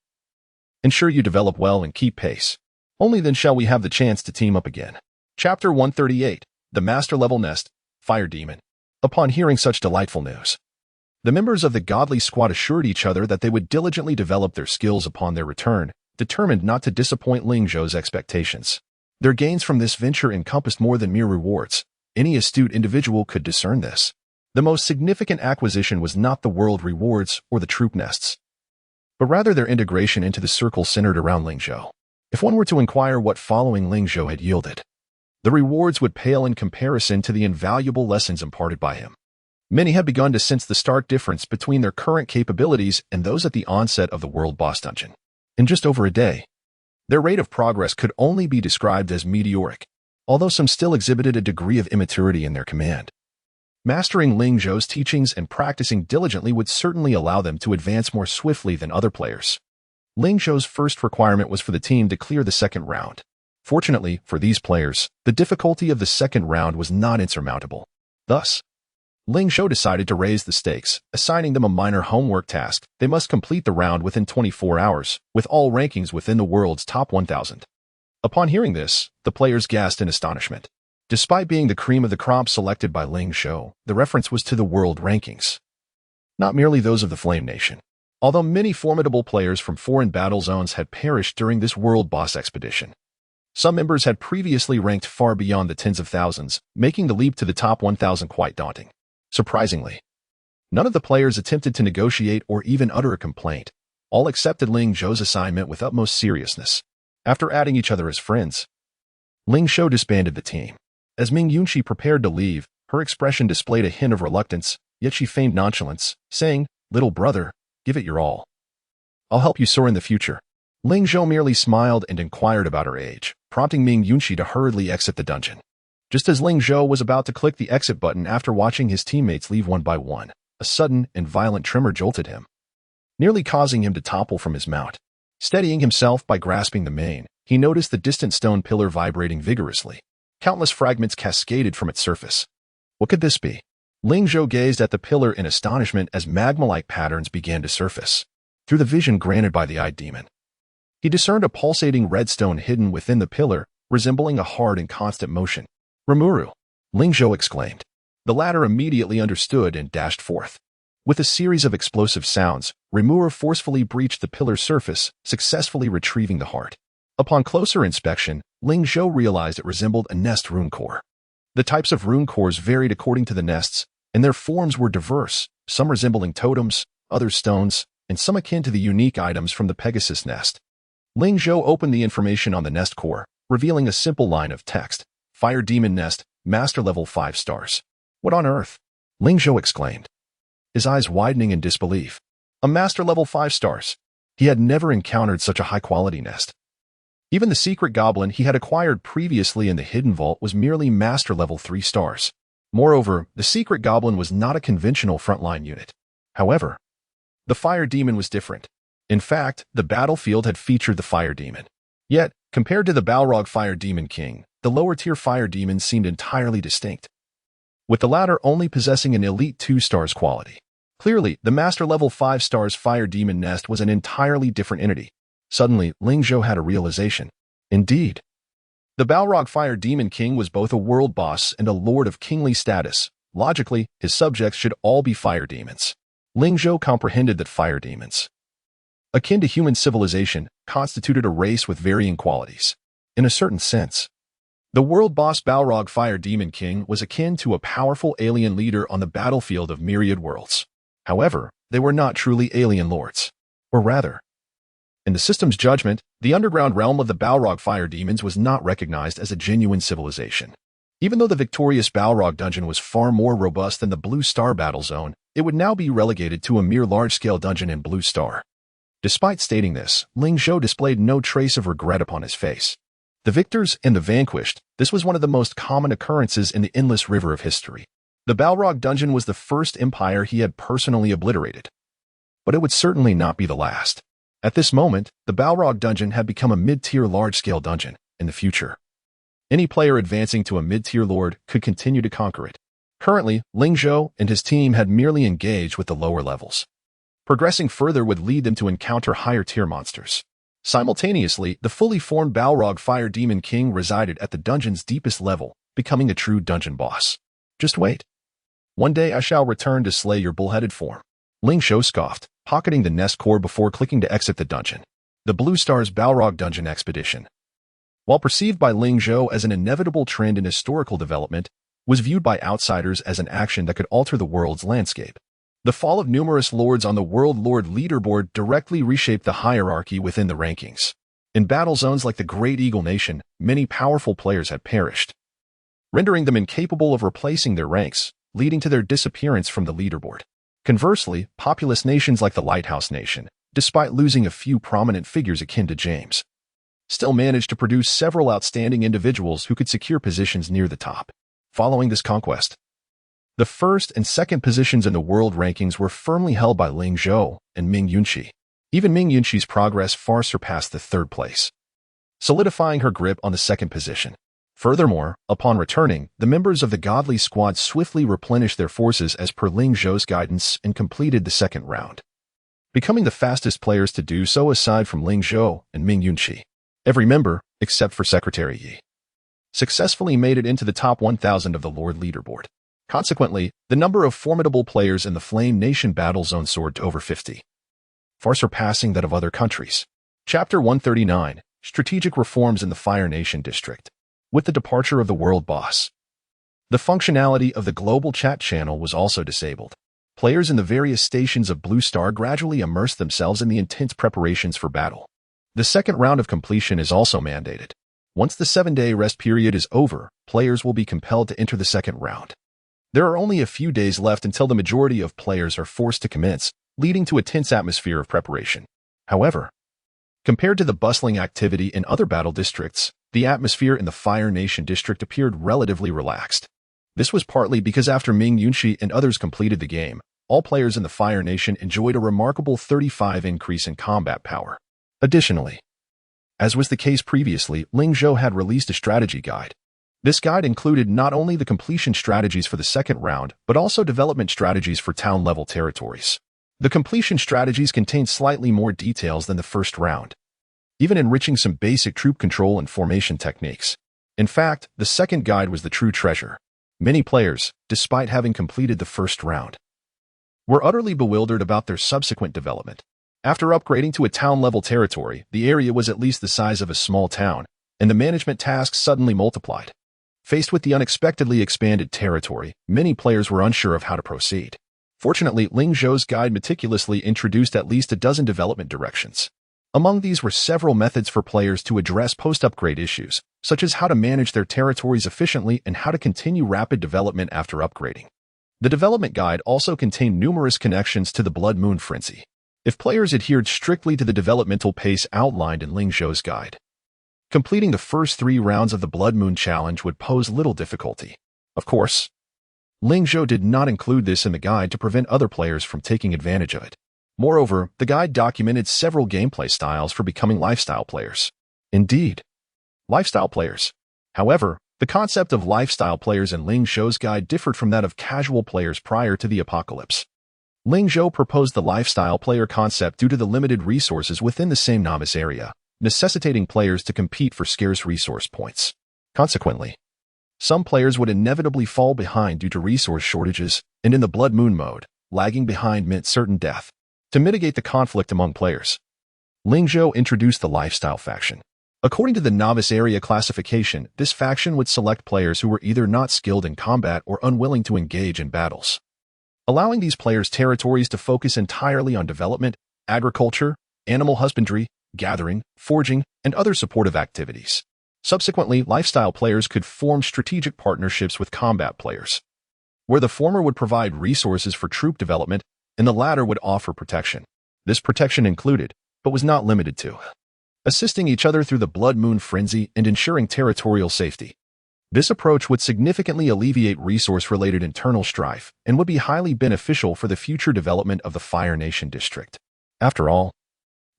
Ensure you develop well and keep pace. Only then shall we have the chance to team up again. Chapter 138, The Master Level Nest, Fire Demon. Upon hearing such delightful news, the members of the Godly Squad assured each other that they would diligently develop their skills upon their return, determined not to disappoint Ling Zhou's expectations. Their gains from this venture encompassed more than mere rewards. Any astute individual could discern this. The most significant acquisition was not the world rewards or the troop nests, but rather their integration into the circle centered around Ling Zhou. If one were to inquire what following Ling Zhou had yielded, the rewards would pale in comparison to the invaluable lessons imparted by him. Many had begun to sense the stark difference between their current capabilities and those at the onset of the World Boss Dungeon. In just over a day, their rate of progress could only be described as meteoric, although some still exhibited a degree of immaturity in their command. Mastering Ling Zhou's teachings and practicing diligently would certainly allow them to advance more swiftly than other players. Ling Zhou's first requirement was for the team to clear the second round. Fortunately for these players, the difficulty of the second round was not insurmountable. Thus, Ling Zhou decided to raise the stakes, assigning them a minor homework task. They must complete the round within 24 hours, with all rankings within the world's top 1,000. Upon hearing this, the players gasped in astonishment. Despite being the cream of the crop selected by Ling Zhou, the reference was to the world rankings, not merely those of the Flame Nation. Although many formidable players from foreign battle zones had perished during this world boss expedition, some members had previously ranked far beyond the tens of thousands, making the leap to the top 1,000 quite daunting. Surprisingly, none of the players attempted to negotiate or even utter a complaint. All accepted Ling Zhou's assignment with utmost seriousness. After adding each other as friends, Ling Zhou disbanded the team. As Ming Yunqi prepared to leave, her expression displayed a hint of reluctance, yet she feigned nonchalance, saying, "Little brother, give it your all. I'll help you soar in the future." Ling Zhou merely smiled and inquired about her age, prompting Ming Yunqi to hurriedly exit the dungeon. Just as Ling Zhou was about to click the exit button after watching his teammates leave one by one, a sudden and violent tremor jolted him, nearly causing him to topple from his mount. Steadying himself by grasping the mane, he noticed the distant stone pillar vibrating vigorously. Countless fragments cascaded from its surface. What could this be? Ling Zhou gazed at the pillar in astonishment as magma-like patterns began to surface. Through the vision granted by the eyed demon, he discerned a pulsating red stone hidden within the pillar, resembling a hard and constant motion. "Rimuru!" Ling Zhou exclaimed. The latter immediately understood and dashed forth. With a series of explosive sounds, Rimuru forcefully breached the pillar's surface, successfully retrieving the heart. Upon closer inspection, Ling Zhou realized it resembled a nest rune core. The types of rune cores varied according to the nests, and their forms were diverse, some resembling totems, others stones, and some akin to the unique items from the Pegasus nest. Ling Zhou opened the information on the nest core, revealing a simple line of text. "Fire Demon Nest, Master Level 5 stars. What on earth?" Ling Zhou exclaimed, his eyes widening in disbelief. A Master Level 5 stars. He had never encountered such a high-quality nest. Even the secret goblin he had acquired previously in the Hidden Vault was merely Master Level 3 stars. Moreover, the secret goblin was not a conventional frontline unit. However, the fire demon was different. In fact, the battlefield had featured the fire demon. Yet, compared to the Balrog Fire Demon King, the lower-tier fire demons seemed entirely distinct, with the latter only possessing an elite 2 stars quality. Clearly, the Master Level 5 stars Fire Demon Nest was an entirely different entity. Suddenly, Ling Zhou had a realization. Indeed, the Balrog Fire Demon King was both a world boss and a lord of kingly status. Logically, his subjects should all be fire demons. Ling Zhou comprehended that fire demons, akin to human civilization, constituted a race with varying qualities. In a certain sense, the world boss Balrog Fire Demon King was akin to a powerful alien leader on the battlefield of myriad worlds. However, they were not truly alien lords. Or rather, in the system's judgment, the underground realm of the Balrog Fire Demons was not recognized as a genuine civilization. Even though the victorious Balrog dungeon was far more robust than the Blue Star battle zone, it would now be relegated to a mere large-scale dungeon in Blue Star. Despite stating this, Ling Zhou displayed no trace of regret upon his face. The victors and the vanquished, this was one of the most common occurrences in the endless river of history. The Balrog dungeon was the first empire he had personally obliterated. But it would certainly not be the last. At this moment, the Balrog dungeon had become a mid-tier large-scale dungeon. In the future, any player advancing to a mid-tier lord could continue to conquer it. Currently, Ling Zhou and his team had merely engaged with the lower levels. Progressing further would lead them to encounter higher-tier monsters. Simultaneously, the fully formed Balrog Fire Demon King resided at the dungeon's deepest level, becoming a true dungeon boss. Just wait. One day I shall return to slay your bull-headed form. Ling Zhou scoffed, pocketing the nest core before clicking to exit the dungeon. The Blue Star's Balrog Dungeon Expedition, while perceived by Ling Zhou as an inevitable trend in historical development, was viewed by outsiders as an action that could alter the world's landscape. The fall of numerous lords on the World Lord leaderboard directly reshaped the hierarchy within the rankings. In battle zones like the Great Eagle Nation, many powerful players had perished, rendering them incapable of replacing their ranks, leading to their disappearance from the leaderboard. Conversely, populous nations like the Lighthouse Nation, despite losing a few prominent figures akin to James, still managed to produce several outstanding individuals who could secure positions near the top. Following this conquest, the first and second positions in the world rankings were firmly held by Ling Zhou and Ming Yunqi. Even Ming Yunqi's progress far surpassed the third place, solidifying her grip on the second position. Furthermore, upon returning, the members of the godly squad swiftly replenished their forces as per Ling Zhou's guidance and completed the second round, becoming the fastest players to do so aside from Ling Zhou and Ming Yunqi. Every member, except for Secretary Yi, successfully made it into the top 1,000 of the Lord leaderboard. Consequently, the number of formidable players in the Flame Nation battle zone soared to over 50, far surpassing that of other countries. Chapter 139, Strategic Reforms in the Fire Nation District. With the departure of the world boss, the functionality of the global chat channel was also disabled. Players in the various stations of Blue Star gradually immersed themselves in the intense preparations for battle. The second round of completion is also mandated. Once the 7-day rest period is over, players will be compelled to enter the second round. There are only a few days left until the majority of players are forced to commence, leading to a tense atmosphere of preparation. However, compared to the bustling activity in other battle districts, the atmosphere in the Fire Nation district appeared relatively relaxed. This was partly because after Ming Yunqi and others completed the game, all players in the Fire Nation enjoyed a remarkable 35 increase in combat power. Additionally, as was the case previously, Ling Zhou had released a strategy guide. This guide included not only the completion strategies for the second round, but also development strategies for town-level territories. The completion strategies contained slightly more details than the first round, even enriching some basic troop control and formation techniques. In fact, the second guide was the true treasure. Many players, despite having completed the first round, were utterly bewildered about their subsequent development. After upgrading to a town-level territory, the area was at least the size of a small town, and the management tasks suddenly multiplied. Faced with the unexpectedly expanded territory, many players were unsure of how to proceed. Fortunately, Ling Zhou's guide meticulously introduced at least a dozen development directions. Among these were several methods for players to address post-upgrade issues, such as how to manage their territories efficiently and how to continue rapid development after upgrading. The development guide also contained numerous connections to the Blood Moon Frenzy, if players adhered strictly to the developmental pace outlined in Ling Zhou's guide. Completing the first 3 rounds of the Blood Moon Challenge would pose little difficulty. Of course, Ling Zhou did not include this in the guide to prevent other players from taking advantage of it. Moreover, the guide documented several gameplay styles for becoming lifestyle players. Indeed, lifestyle players. However, the concept of lifestyle players in Ling Zhou's guide differed from that of casual players prior to the apocalypse. Ling Zhou proposed the lifestyle player concept due to the limited resources within the same novice area, necessitating players to compete for scarce resource points. Consequently, some players would inevitably fall behind due to resource shortages, and in the Blood Moon mode, lagging behind meant certain death. To mitigate the conflict among players, Ling Zhou introduced the lifestyle faction. According to the novice area classification, this faction would select players who were either not skilled in combat or unwilling to engage in battles, allowing these players territories to focus entirely on development, agriculture, animal husbandry, gathering, forging, and other supportive activities. Subsequently, lifestyle players could form strategic partnerships with combat players, where the former would provide resources for troop development and the latter would offer protection. This protection included, but was not limited to, assisting each other through the Blood Moon Frenzy and ensuring territorial safety. This approach would significantly alleviate resource-related internal strife and would be highly beneficial for the future development of the Fire Nation district. After all,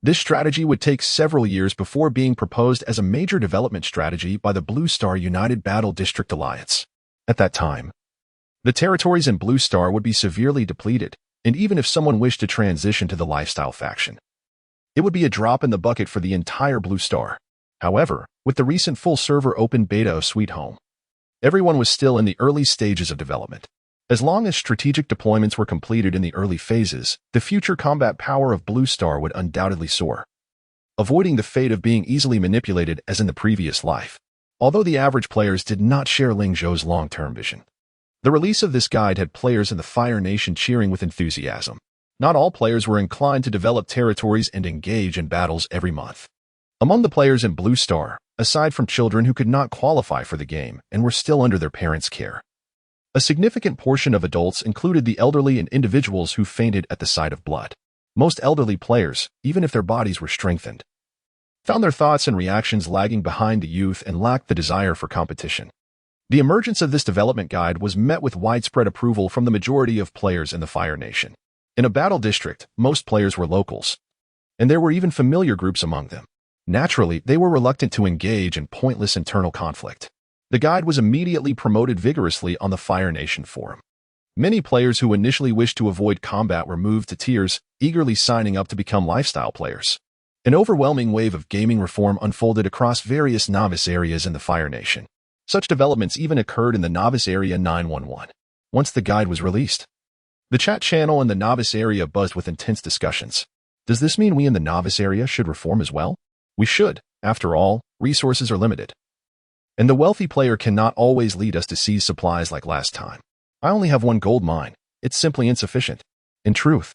this strategy would take several years before being proposed as a major development strategy by the Blue Star United Battle District Alliance. At that time, the territories in Blue Star would be severely depleted, and even if someone wished to transition to the lifestyle faction, it would be a drop in the bucket for the entire Blue Star. However, with the recent full-server open beta of Sweet Home, everyone was still in the early stages of development. As long as strategic deployments were completed in the early phases, the future combat power of Blue Star would undoubtedly soar, avoiding the fate of being easily manipulated as in the previous life. Although the average players did not share Ling Zhou's long-term vision, the release of this guide had players in the Fire Nation cheering with enthusiasm. Not all players were inclined to develop territories and engage in battles every month. Among the players in Blue Star, aside from children who could not qualify for the game and were still under their parents' care, a significant portion of adults included the elderly and individuals who fainted at the sight of blood. Most elderly players, even if their bodies were strengthened, found their thoughts and reactions lagging behind the youth and lacked the desire for competition. The emergence of this development guide was met with widespread approval from the majority of players in the Fire Nation. In a battle district, most players were locals, and there were even familiar groups among them. Naturally, they were reluctant to engage in pointless internal conflict. The guide was immediately promoted vigorously on the Fire Nation forum. Many players who initially wished to avoid combat were moved to tiers, eagerly signing up to become lifestyle players. An overwhelming wave of gaming reform unfolded across various novice areas in the Fire Nation. Such developments even occurred in the Novice Area 911. Once the guide was released, the chat channel in the Novice Area buzzed with intense discussions. Does this mean we in the Novice Area should reform as well? We should. After all, resources are limited. And the wealthy player cannot always lead us to seize supplies like last time. I only have 1 gold mine. It's simply insufficient. In truth,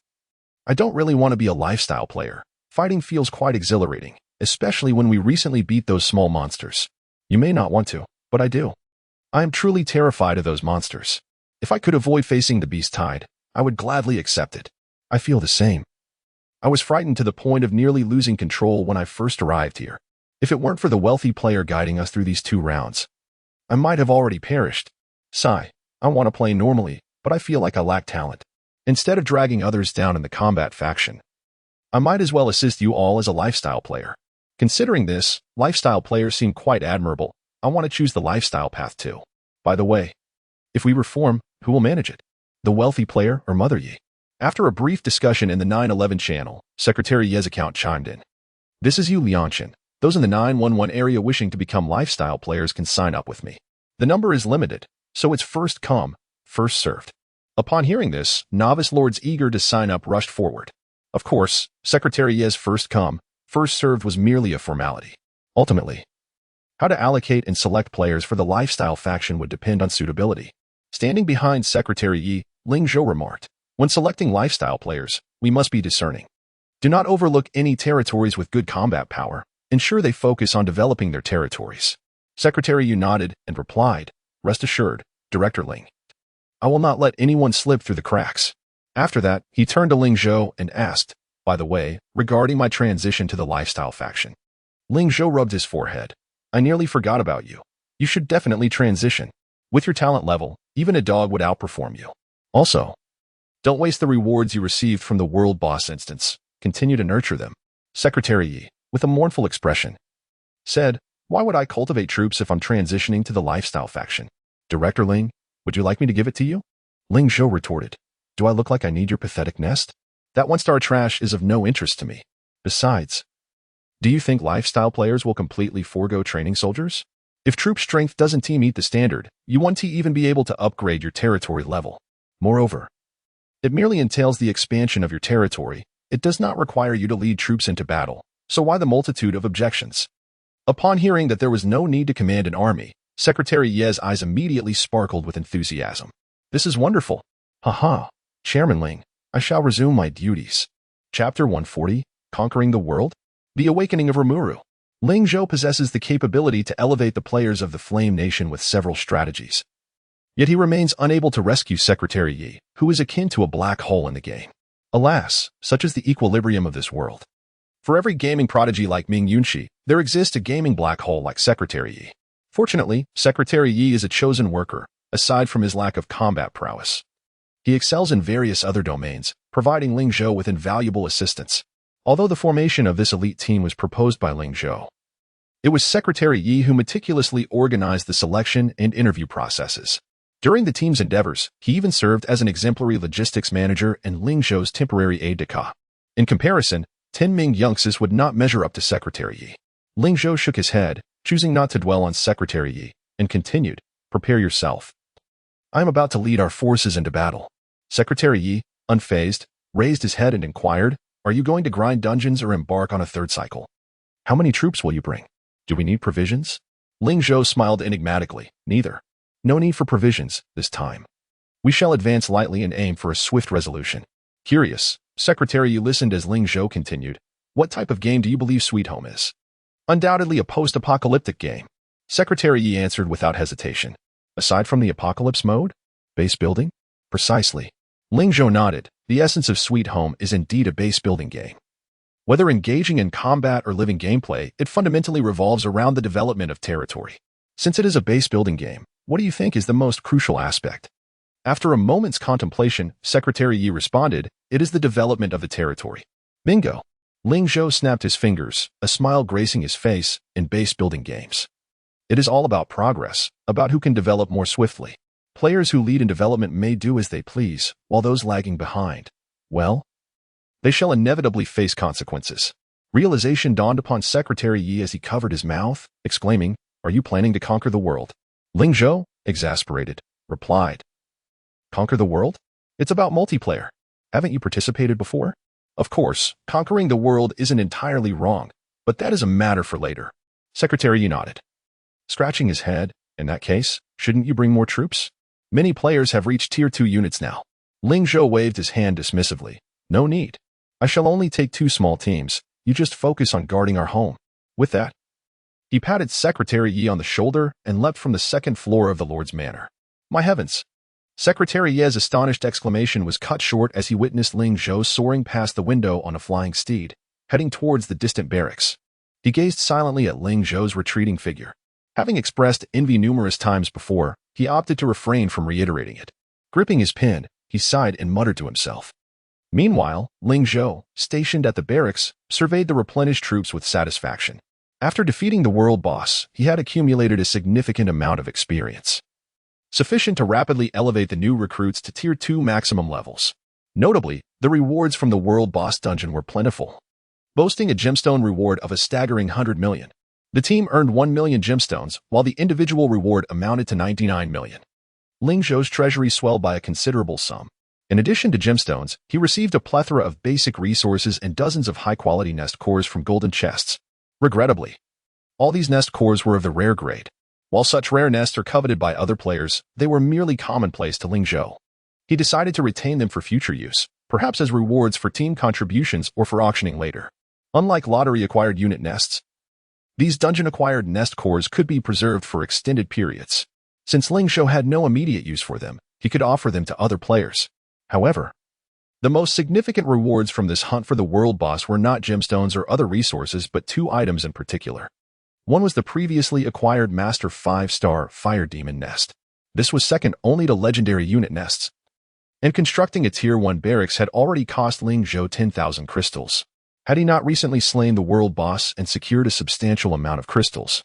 I don't really want to be a lifestyle player. Fighting feels quite exhilarating, especially when we recently beat those small monsters. You may not want to, but I do. I am truly terrified of those monsters. If I could avoid facing the beast tide, I would gladly accept it. I feel the same. I was frightened to the point of nearly losing control when I first arrived here. If it weren't for the wealthy player guiding us through these 2 rounds, I might have already perished. Sigh. I want to play normally, but I feel like I lack talent. Instead of dragging others down in the combat faction, I might as well assist you all as a lifestyle player. Considering this, lifestyle players seem quite admirable. I want to choose the lifestyle path too. By the way, if we reform, who will manage it? The wealthy player or Mother Yi? After a brief discussion in the 911 channel, Secretary Ye's account chimed in. This is you, Lianshin. Those in the 911 area wishing to become lifestyle players can sign up with me. The number is limited, so it's first come, first served. Upon hearing this, novice lords eager to sign up rushed forward. Of course, Secretary Ye's first come, first served was merely a formality. Ultimately, how to allocate and select players for the lifestyle faction would depend on suitability. Standing behind Secretary Yi, Ling Zhou remarked, when selecting lifestyle players, we must be discerning. Do not overlook any territories with good combat power. Ensure they focus on developing their territories. Secretary Yi nodded and replied, rest assured, Director Ling. I will not let anyone slip through the cracks. After that, he turned to Ling Zhou and asked, by the way, regarding my transition to the lifestyle faction. Ling Zhou rubbed his forehead. I nearly forgot about you. You should definitely transition. With your talent level, even a dog would outperform you. Also, don't waste the rewards you received from the world boss instance. Continue to nurture them. Secretary Yi, with a mournful expression, said, why would I cultivate troops if I'm transitioning to the lifestyle faction? Director Ling, would you like me to give it to you? Ling Zhou retorted, do I look like I need your pathetic nest? That 1-star trash is of no interest to me. Besides, do you think lifestyle players will completely forego training soldiers? If troop strength doesn't meet the standard, you want to even be able to upgrade your territory level. Moreover, it merely entails the expansion of your territory. It does not require you to lead troops into battle. So why the multitude of objections? Upon hearing that there was no need to command an army, Secretary Ye's eyes immediately sparkled with enthusiasm. This is wonderful. Haha, Chairman Ling, I shall resume my duties. Chapter 140, Conquering the World? The Awakening of Rimuru. Ling Zhou possesses the capability to elevate the players of the Flame Nation with several strategies. Yet he remains unable to rescue Secretary Yi, who is akin to a black hole in the game. Alas, such is the equilibrium of this world. For every gaming prodigy like Ming Yunxi, there exists a gaming black hole like Secretary Yi. Fortunately, Secretary Yi is a chosen worker, aside from his lack of combat prowess. He excels in various other domains, providing Ling Zhou with invaluable assistance. Although the formation of this elite team was proposed by Ling Zhou, it was Secretary Yi who meticulously organized the selection and interview processes. During the team's endeavors, he even served as an exemplary logistics manager and Ling Zhou's temporary aide-de-camp. In comparison, 10 Ming Yunxis would not measure up to Secretary Yi. Ling Zhou shook his head, choosing not to dwell on Secretary Yi, and continued, prepare yourself. I am about to lead our forces into battle. Secretary Yi, unfazed, raised his head and inquired, are you going to grind dungeons or embark on a third cycle? How many troops will you bring? Do we need provisions? Ling Zhou smiled enigmatically, neither. No need for provisions, this time. We shall advance lightly and aim for a swift resolution. Curious, Secretary Yi listened as Ling Zhou continued, what type of game do you believe Sweet Home is? Undoubtedly a post-apocalyptic game. Secretary Yi answered without hesitation. Aside from the apocalypse mode? Base building? Precisely. Ling Zhou nodded. The essence of Sweet Home is indeed a base-building game. Whether engaging in combat or living gameplay, it fundamentally revolves around the development of territory. Since it is a base-building game, what do you think is the most crucial aspect? After a moment's contemplation, Secretary Yi responded, it is the development of the territory. Bingo. Ling Zhou snapped his fingers, a smile gracing his face. In base-building games, it is all about progress, about who can develop more swiftly. Players who lead in development may do as they please, while those lagging behind, well, they shall inevitably face consequences. Realization dawned upon Secretary Yi as he covered his mouth, exclaiming, "Are you planning to conquer the world?" Ling Zhou, exasperated, replied, "Conquer the world? It's about multiplayer. Haven't you participated before?" Of course, conquering the world isn't entirely wrong, but that is a matter for later. Secretary Yi nodded, scratching his head. In that case, shouldn't you bring more troops? Many players have reached Tier 2 units now. Ling Zhou waved his hand dismissively. No need. I shall only take 2 small teams. You just focus on guarding our home. With that, he patted Secretary Yi on the shoulder and leapt from the 2nd floor of the Lord's Manor. My heavens! Secretary Yi's astonished exclamation was cut short as he witnessed Ling Zhou soaring past the window on a flying steed, heading towards the distant barracks. He gazed silently at Ling Zhou's retreating figure. Having expressed envy numerous times before, he opted to refrain from reiterating it. Gripping his pen, he sighed and muttered to himself. Meanwhile, Ling Zhou, stationed at the barracks, surveyed the replenished troops with satisfaction. After defeating the world boss, he had accumulated a significant amount of experience, sufficient to rapidly elevate the new recruits to Tier 2 maximum levels. Notably, the rewards from the world boss dungeon were plentiful, boasting a gemstone reward of a staggering 100 million. The team earned 1 million gemstones, while the individual reward amounted to 99 million. Ling Zhou's treasury swelled by a considerable sum. In addition to gemstones, he received a plethora of basic resources and dozens of high-quality nest cores from golden chests. Regrettably, all these nest cores were of the rare grade. While such rare nests are coveted by other players, they were merely commonplace to Ling Zhou. He decided to retain them for future use, perhaps as rewards for team contributions or for auctioning later. Unlike lottery-acquired unit nests, these dungeon-acquired nest cores could be preserved for extended periods. Since Ling Zhou had no immediate use for them, he could offer them to other players. However, the most significant rewards from this hunt for the world boss were not gemstones or other resources but 2 items in particular. One was the previously acquired Master 5-star Fire Demon Nest. This was second only to legendary unit nests, and constructing a Tier 1 barracks had already cost Ling Zhou 10,000 crystals. Had he not recently slain the world boss and secured a substantial amount of crystals,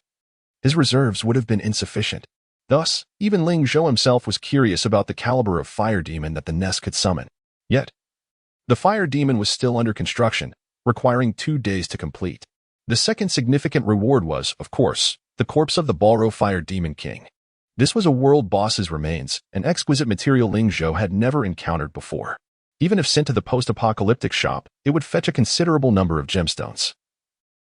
his reserves would have been insufficient. Thus, even Ling Zhou himself was curious about the caliber of fire demon that the nest could summon. Yet, the fire demon was still under construction, requiring 2 days to complete. The second significant reward was, of course, the corpse of the Balro Fire Demon King. This was a world boss's remains, an exquisite material Ling Zhou had never encountered before. Even if sent to the post-apocalyptic shop, it would fetch a considerable number of gemstones.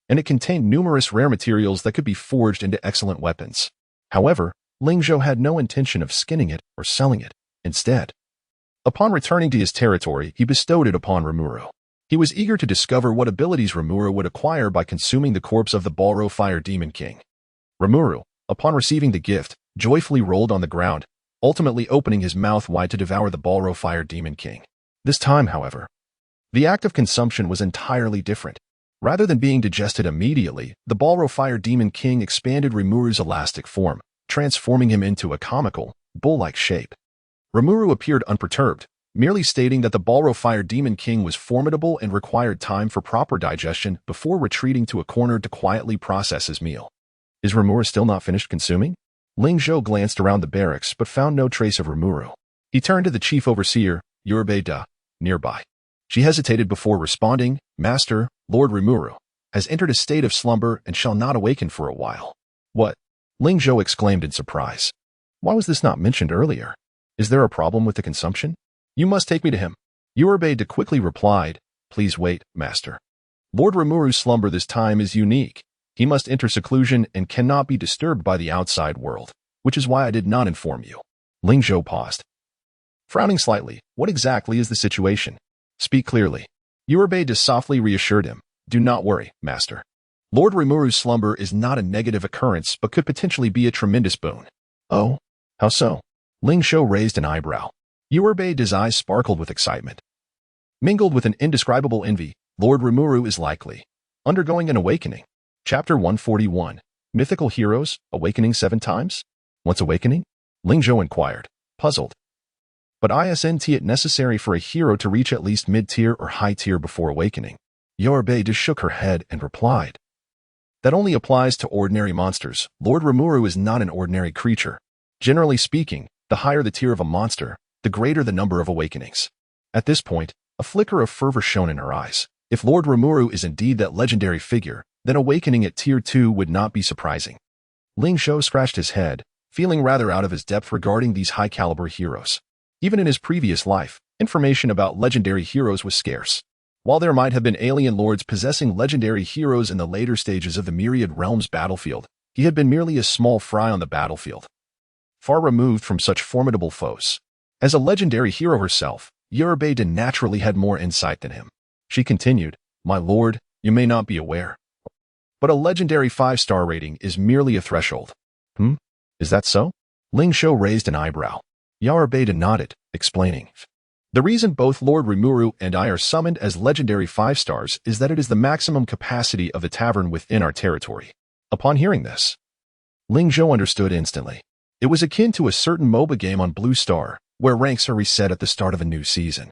And it contained numerous rare materials that could be forged into excellent weapons. However, Ling Zhou had no intention of skinning it or selling it. Instead, upon returning to his territory, he bestowed it upon Rimuru. He was eager to discover what abilities Rimuru would acquire by consuming the corpse of the Balro Fire Demon King. Rimuru, upon receiving the gift, joyfully rolled on the ground, ultimately opening his mouth wide to devour the Balro Fire Demon King. This time, however, the act of consumption was entirely different. Rather than being digested immediately, the Balro Fire Demon King expanded Rimuru's elastic form, transforming him into a comical, bull-like shape. Rimuru appeared unperturbed, merely stating that the Balro Fire Demon King was formidable and required time for proper digestion before retreating to a corner to quietly process his meal. Is Rimuru still not finished consuming? Ling Zhou glanced around the barracks but found no trace of Rimuru. He turned to the chief overseer, Yurubei Da, nearby. She hesitated before responding, Master, Lord Rimuru, has entered a state of slumber and shall not awaken for a while. What? Ling Zhou exclaimed in surprise. Why was this not mentioned earlier? Is there a problem with the consumption? You must take me to him. Yurubei Da quickly replied, Please wait, Master. Lord Rimuru's slumber this time is unique. He must enter seclusion and cannot be disturbed by the outside world, which is why I did not inform you. Ling Zhou paused. Frowning slightly, what exactly is the situation? Speak clearly. Yurubei Da softly reassured him. Do not worry, Master. Lord Rimuru's slumber is not a negative occurrence but could potentially be a tremendous boon. Oh? How so? Ling Zhou raised an eyebrow. Yurubei Da's eyes sparkled with excitement. Mingled with an indescribable envy, Lord Rimuru is likely undergoing an awakening. Chapter 141. Mythical Heroes, Awakening 7 times? Once awakening? Ling Zhou inquired, puzzled. But isn't it necessary for a hero to reach at least mid-tier or high-tier before awakening? Yorubeda shook her head and replied, "That only applies to ordinary monsters. Lord Rimuru is not an ordinary creature. Generally speaking, the higher the tier of a monster, the greater the number of awakenings." At this point, a flicker of fervor shone in her eyes. If Lord Rimuru is indeed that legendary figure, then awakening at Tier 2 would not be surprising. Ling Zhou scratched his head, feeling rather out of his depth regarding these high-caliber heroes. Even in his previous life, information about legendary heroes was scarce. While there might have been alien lords possessing legendary heroes in the later stages of the Myriad Realms battlefield, he had been merely a small fry on the battlefield, far removed from such formidable foes. As a legendary hero herself, Yorubeda naturally had more insight than him. She continued, "My lord, you may not be aware, but a legendary 5-star rating is merely a threshold." Is that so? Ling Zhou raised an eyebrow. Yorubeda nodded, explaining, "The reason both Lord Rimuru and I are summoned as legendary 5 stars is that it is the maximum capacity of the tavern within our territory." Upon hearing this, Ling Zhou understood instantly. It was akin to a certain MOBA game on Blue Star, where ranks are reset at the start of a new season.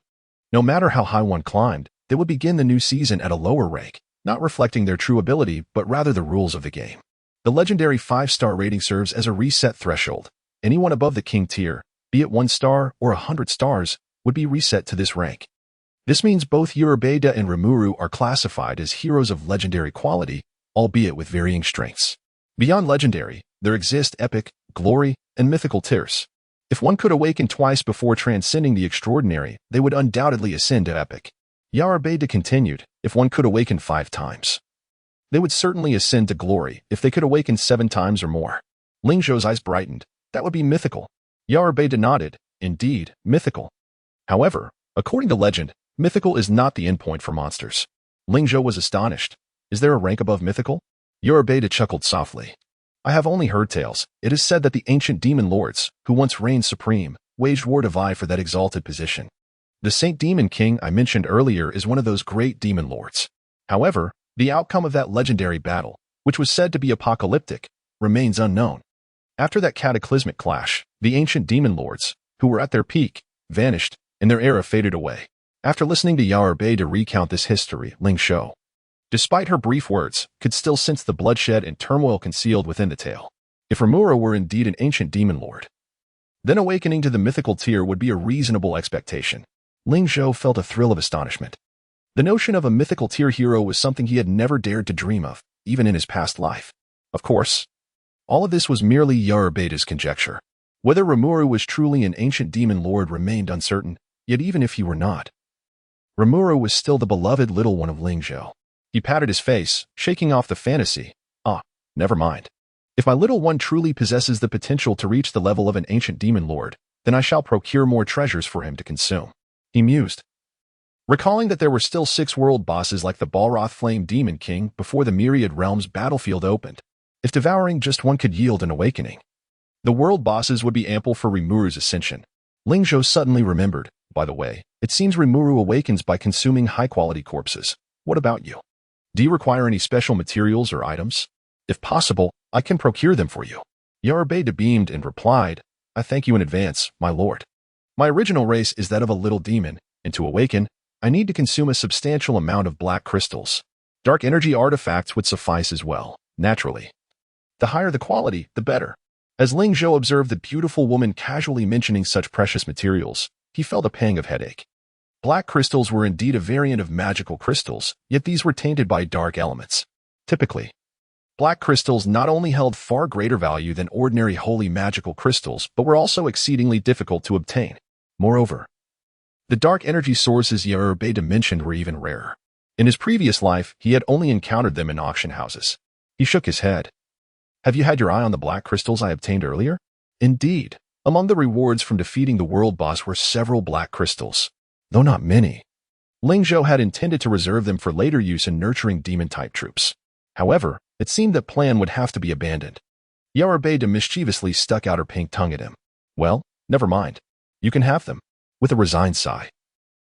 No matter how high one climbed, they would begin the new season at a lower rank, not reflecting their true ability but rather the rules of the game. The legendary 5-star rating serves as a reset threshold. Anyone above the king tier, be it 1 star or 100 stars, would be reset to this rank. This means both Yorubeda and Rimuru are classified as heroes of legendary quality, albeit with varying strengths. Beyond legendary, there exist epic, glory, and mythical tiers. If one could awaken twice before transcending the extraordinary, they would undoubtedly ascend to epic. Yorubeda continued, if one could awaken 5 times, they would certainly ascend to glory if they could awaken 7 times or more. Ling Zhou's eyes brightened. That would be mythical. Yorubeda nodded. Indeed, mythical. However, according to legend, mythical is not the endpoint for monsters. Ling Zhou was astonished. Is there a rank above mythical? Yorubeda chuckled softly. I have only heard tales. It is said that the ancient demon lords, who once reigned supreme, waged war to vie for that exalted position. The Saint Demon King I mentioned earlier is one of those great demon lords. However, the outcome of that legendary battle, which was said to be apocalyptic, remains unknown. After that cataclysmic clash, the ancient demon lords, who were at their peak, vanished, and their era faded away. After listening to Yorubeda recount this history, Ling Zhou, despite her brief words, could still sense the bloodshed and turmoil concealed within the tale. If Rimuru were indeed an ancient demon lord, then awakening to the mythical tier would be a reasonable expectation. Ling Zhou felt a thrill of astonishment. The notion of a mythical tier hero was something he had never dared to dream of, even in his past life. Of course, all of this was merely Yorubeda's conjecture. Whether Rimuru was truly an ancient demon lord remained uncertain, yet even if he were not, Rimuru was still the beloved little one of Ling Zhou. He patted his face, shaking off the fantasy. Never mind. If my little one truly possesses the potential to reach the level of an ancient demon lord, then I shall procure more treasures for him to consume. He mused, recalling that there were still 6 world bosses like the Balroth Flame Demon King before the Myriad Realms battlefield opened. If devouring just one could yield an awakening, the world bosses would be ample for Rimuru's ascension. Ling Zhou suddenly remembered, by the way, it seems Rimuru awakens by consuming high-quality corpses. What about you? Do you require any special materials or items? If possible, I can procure them for you. Yorubeda beamed and replied, I thank you in advance, my lord. My original race is that of a little demon, and to awaken, I need to consume a substantial amount of black crystals. Dark energy artifacts would suffice as well, naturally. The higher the quality, the better. As Ling Zhou observed the beautiful woman casually mentioning such precious materials, he felt a pang of headache. Black crystals were indeed a variant of magical crystals, yet these were tainted by dark elements. Typically, black crystals not only held far greater value than ordinary holy magical crystals, but were also exceedingly difficult to obtain. Moreover, the dark energy sources Yorubeda mentioned were even rarer. In his previous life, he had only encountered them in auction houses. He shook his head. Have you had your eye on the black crystals I obtained earlier? Indeed, among the rewards from defeating the world boss were several black crystals, though not many. Ling Zhou had intended to reserve them for later use in nurturing demon-type troops. However, it seemed that plan would have to be abandoned. Yorubeda mischievously stuck out her pink tongue at him. Well, never mind. You can have them. With a resigned sigh,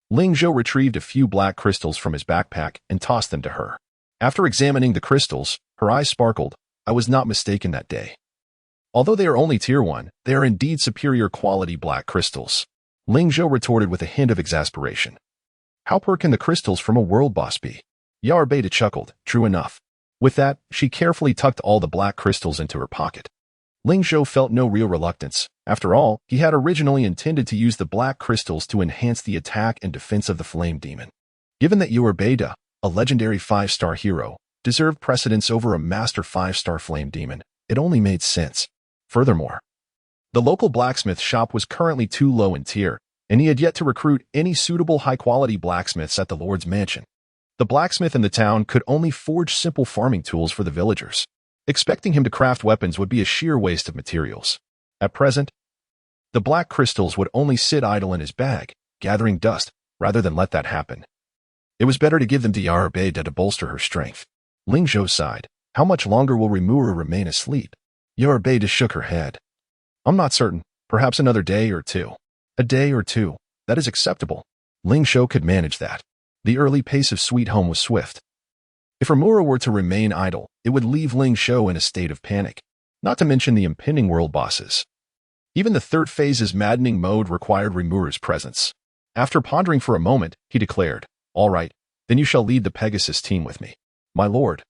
Ling Zhou retrieved a few black crystals from his backpack and tossed them to her. After examining the crystals, her eyes sparkled. I was not mistaken that day. Although they are only tier 1, they are indeed superior quality black crystals. Ling Zhou retorted with a hint of exasperation. How poor can the crystals from a world boss be? Beta chuckled. True enough. With that, she carefully tucked all the black crystals into her pocket. Ling Zhou felt no real reluctance. After all, he had originally intended to use the black crystals to enhance the attack and defense of the flame demon. Given that Beta, a legendary 5-star hero, deserved precedence over a master 5-star flame demon, it only made sense. Furthermore, the local blacksmith shop was currently too low in tier, and he had yet to recruit any suitable high-quality blacksmiths at the Lord's mansion. The blacksmith in the town could only forge simple farming tools for the villagers. Expecting him to craft weapons would be a sheer waste of materials. At present, the black crystals would only sit idle in his bag, gathering dust, rather than let that happen. It was better to give them to Beta to bolster her strength. Ling Zhou sighed. How much longer will Rimuru remain asleep? Beta shook her head. I'm not certain. Perhaps another day or two. A day or two. That is acceptable. Ling Zhou could manage that. The early pace of Sweet Home was swift. If Rimuru were to remain idle, it would leave Ling Zhou in a state of panic, not to mention the impending world bosses. Even the third phase's maddening mode required Rimuru's presence. After pondering for a moment, he declared, All right, then you shall lead the Pegasus team with me. My lord.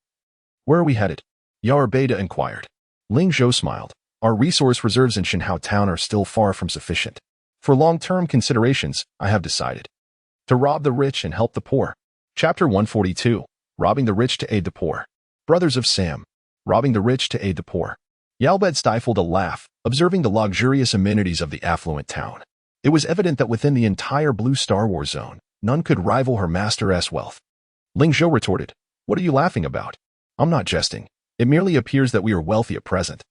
Where are we headed? Beta inquired. Ling Zhou smiled. Our resource reserves in Shanhao Town are still far from sufficient. For long-term considerations, I have decided to rob the rich and help the poor. Chapter 142. Robbing the rich to aid the poor. Brothers of Sam. Robbing the rich to aid the poor. Yalbed stifled a laugh, observing the luxurious amenities of the affluent town. It was evident that within the entire Blue Star Wars zone, none could rival her master's wealth. Ling Zhou retorted, What are you laughing about? I'm not jesting. It merely appears that we are wealthy at present.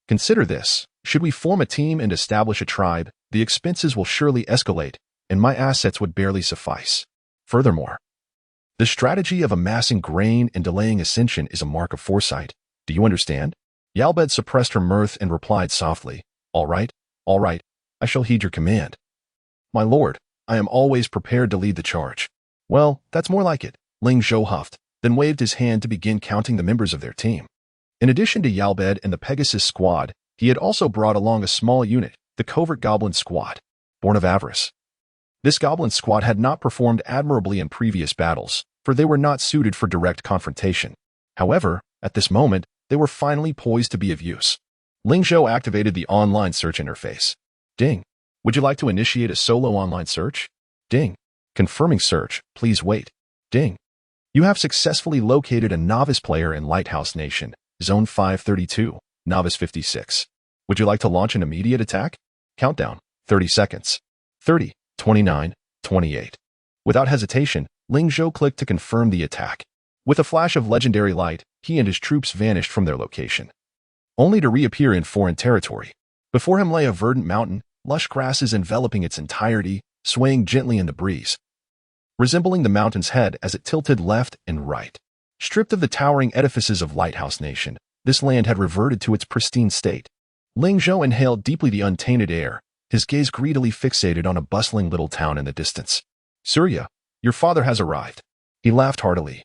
Consider this. Should we form a team and establish a tribe, the expenses will surely escalate, and my assets would barely suffice. Furthermore, the strategy of amassing grain and delaying ascension is a mark of foresight. Do you understand? Yalbed suppressed her mirth and replied softly, all right, I shall heed your command. My lord, I am always prepared to lead the charge. Well, that's more like it, Ling Zhou huffed, then waved his hand to begin counting the members of their team. In addition to Yalbed and the Pegasus squad, he had also brought along a small unit, the Covert Goblin Squad, born of avarice. This goblin squad had not performed admirably in previous battles, for they were not suited for direct confrontation. However, at this moment, they were finally poised to be of use. Ling Zhou activated the online search interface. Ding. Would you like to initiate a solo online search? Ding. Confirming search, please wait. Ding. You have successfully located a novice player in Lighthouse Nation, Zone 532, Novice 56. Would you like to launch an immediate attack? Countdown, 30 seconds. 30, 29, 28. Without hesitation, Ling Zhou clicked to confirm the attack. With a flash of legendary light, he and his troops vanished from their location, only to reappear in foreign territory. Before him lay a verdant mountain, lush grasses enveloping its entirety, swaying gently in the breeze, resembling the mountain's head as it tilted left and right. Stripped of the towering edifices of Lighthouse Nation, this land had reverted to its pristine state. Ling Zhou inhaled deeply the untainted air, his gaze greedily fixated on a bustling little town in the distance. Surya, your father has arrived. He laughed heartily,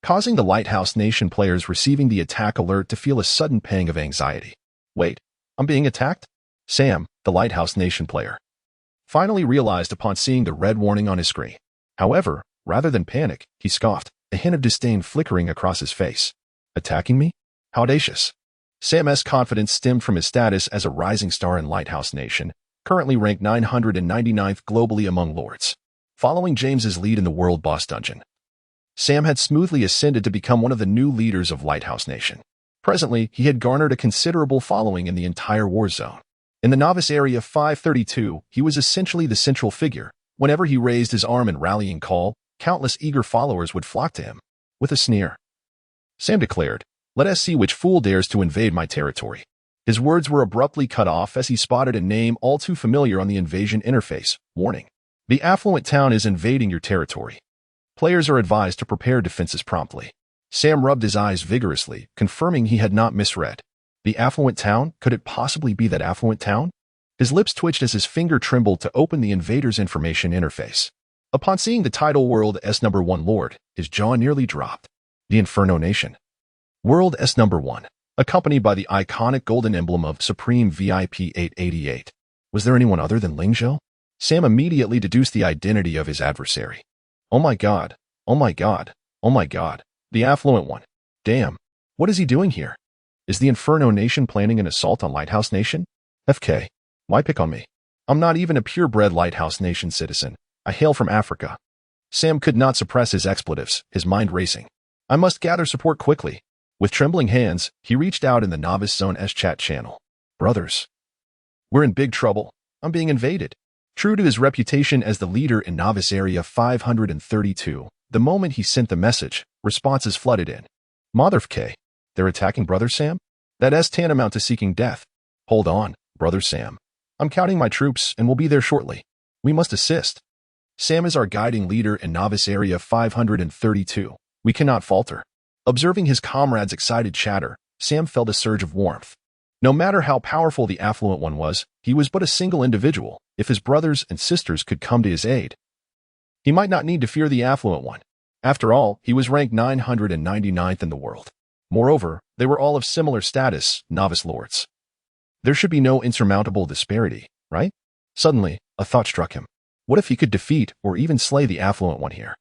causing the Lighthouse Nation players receiving the attack alert to feel a sudden pang of anxiety. Wait, I'm being attacked? Sam, the Lighthouse Nation player, finally realized upon seeing the red warning on his screen. However, rather than panic, he scoffed, a hint of disdain flickering across his face. Attacking me? How audacious. Sam's confidence stemmed from his status as a rising star in Lighthouse Nation, currently ranked 999th globally among lords. Following James's lead in the World Boss Dungeon, Sam had smoothly ascended to become one of the new leaders of Lighthouse Nation. Presently, he had garnered a considerable following in the entire war zone. In the novice area 532, he was essentially the central figure. Whenever he raised his arm in rallying call, countless eager followers would flock to him. With a sneer, Sam declared, "Let us see which fool dares to invade my territory." His words were abruptly cut off as he spotted a name all too familiar on the invasion interface. Warning. The affluent town is invading your territory. Players are advised to prepare defenses promptly. Sam rubbed his eyes vigorously, confirming he had not misread. The affluent town? Could it possibly be that affluent town? His lips twitched as his finger trembled to open the invader's information interface. Upon seeing the title World S1 Lord, his jaw nearly dropped. The Inferno Nation. World S1, accompanied by the iconic golden emblem of Supreme VIP 888. Was there anyone other than Ling Zhou? Sam immediately deduced the identity of his adversary. Oh my god, Oh my god, the affluent one. Damn, what is he doing here? Is the Inferno Nation planning an assault on Lighthouse Nation? FK, why pick on me? I'm not even a purebred Lighthouse Nation citizen. I hail from Africa. Sam could not suppress his expletives, his mind racing. I must gather support quickly. With trembling hands, he reached out in the Novice Zone S-Chat channel. Brothers, we're in big trouble. I'm being invaded. True to his reputation as the leader in Novice Area 532, the moment he sent the message, responses flooded in. Motherf they're attacking Brother Sam? That's tantamount to seeking death. Hold on, Brother Sam. I'm counting my troops and will be there shortly. We must assist. Sam is our guiding leader in Novice Area 532. We cannot falter. Observing his comrades' excited chatter, Sam felt a surge of warmth. No matter how powerful the affluent one was, he was but a single individual. If his brothers and sisters could come to his aid, he might not need to fear the affluent one. After all, he was ranked 999th in the world. Moreover, they were all of similar status, novice lords. There should be no insurmountable disparity, right? Suddenly, a thought struck him. What if he could defeat or even slay the affluent one here?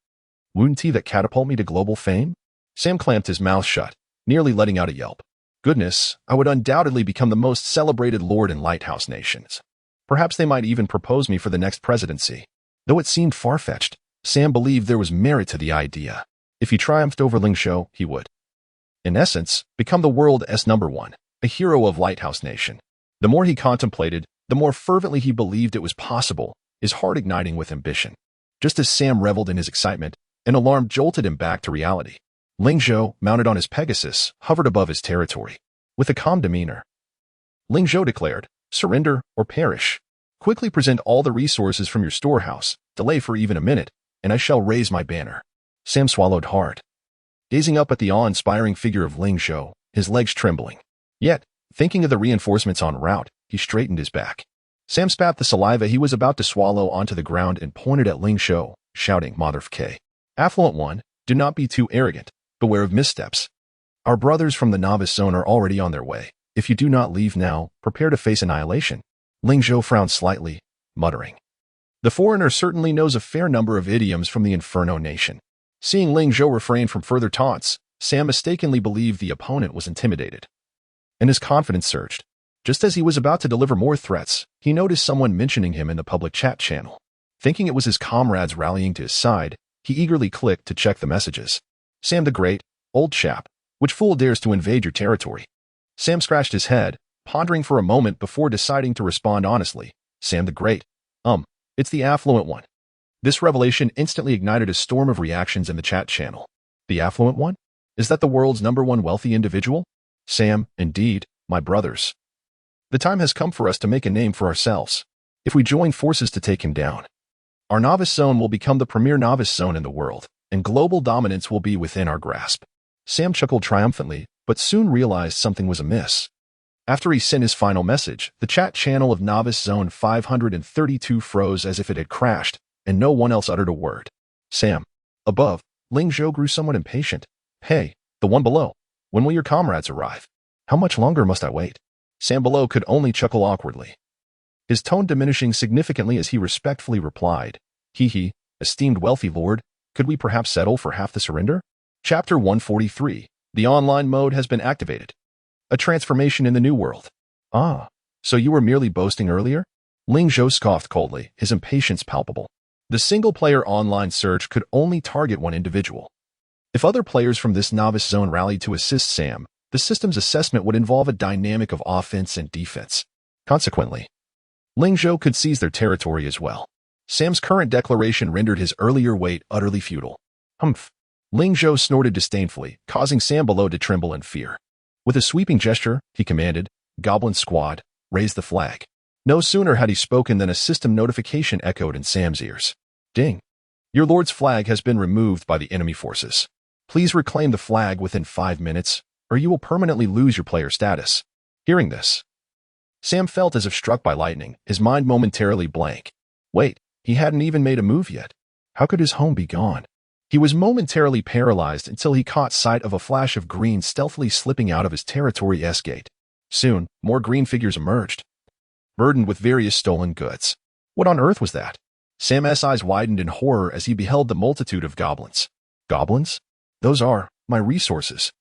Wouldn't he that catapult me to global fame? Sam clamped his mouth shut, nearly letting out a yelp. Goodness, I would undoubtedly become the most celebrated lord in Lighthouse Nations. Perhaps they might even propose me for the next presidency. Though it seemed far-fetched, Sam believed there was merit to the idea. If he triumphed over Ling Zhou, he would, in essence, become the world's number one, a hero of Lighthouse Nation. The more he contemplated, the more fervently he believed it was possible, his heart igniting with ambition. Just as Sam reveled in his excitement, an alarm jolted him back to reality. Ling Zhou, mounted on his Pegasus, hovered above his territory. With a calm demeanor, Ling Zhou declared, "Surrender or perish. Quickly present all the resources from your storehouse, delay for even a minute, and I shall raise my banner." Sam swallowed hard, gazing up at the awe-inspiring figure of Ling Zhou, his legs trembling. Yet, thinking of the reinforcements en route, he straightened his back. Sam spat the saliva he was about to swallow onto the ground and pointed at Ling Zhou, shouting, "Motherf Affluent one, do not be too arrogant. Beware of missteps. Our brothers from the Novice Zone are already on their way. If you do not leave now, prepare to face annihilation." Ling Zhou frowned slightly, muttering, "The foreigner certainly knows a fair number of idioms from the Inferno Nation." Seeing Ling Zhou refrain from further taunts, Sam mistakenly believed the opponent was intimidated, and his confidence surged. Just as he was about to deliver more threats, he noticed someone mentioning him in the public chat channel. Thinking it was his comrades rallying to his side, he eagerly clicked to check the messages. "Sam the Great, old chap, which fool dares to invade your territory?" Sam scratched his head, pondering for a moment before deciding to respond honestly. "Sam the Great. It's the affluent one." This revelation instantly ignited a storm of reactions in the chat channel. The affluent one? Is that the world's number one wealthy individual? Sam, indeed, my brothers. The time has come for us to make a name for ourselves. If we join forces to take him down, our Novice Zone will become the premier Novice Zone in the world, and global dominance will be within our grasp. Sam chuckled triumphantly, but soon realized something was amiss. After he sent his final message, the chat channel of Novice Zone 532 froze as if it had crashed, and no one else uttered a word. Sam. Above, Ling Zhou grew somewhat impatient. "Hey, the one below. When will your comrades arrive? How much longer must I wait?" Sam below could only chuckle awkwardly, his tone diminishing significantly as he respectfully replied, "Hee, esteemed wealthy lord, could we perhaps settle for half the surrender?" Chapter 143. The online mode has been activated. A transformation in the new world. "Ah, so you were merely boasting earlier?" Ling Zhou scoffed coldly, his impatience palpable. The single-player online search could only target one individual. If other players from this Novice Zone rallied to assist Sam, the system's assessment would involve a dynamic of offense and defense. Consequently, Ling Zhou could seize their territory as well. Sam's current declaration rendered his earlier wait utterly futile. "Humph." Ling Zhou snorted disdainfully, causing Sam below to tremble in fear. With a sweeping gesture, he commanded, "Goblin Squad, raise the flag." No sooner had he spoken than a system notification echoed in Sam's ears. "Ding. Your lord's flag has been removed by the enemy forces. Please reclaim the flag within 5 minutes, or you will permanently lose your player status." Hearing this, Sam felt as if struck by lightning, his mind momentarily blank. Wait, he hadn't even made a move yet. How could his home be gone? He was momentarily paralyzed until he caught sight of a flash of green stealthily slipping out of his territory S-gate. Soon, more green figures emerged, burdened with various stolen goods. What on earth was that? Sam's eyes widened in horror as he beheld the multitude of goblins. Goblins? Those are my resources.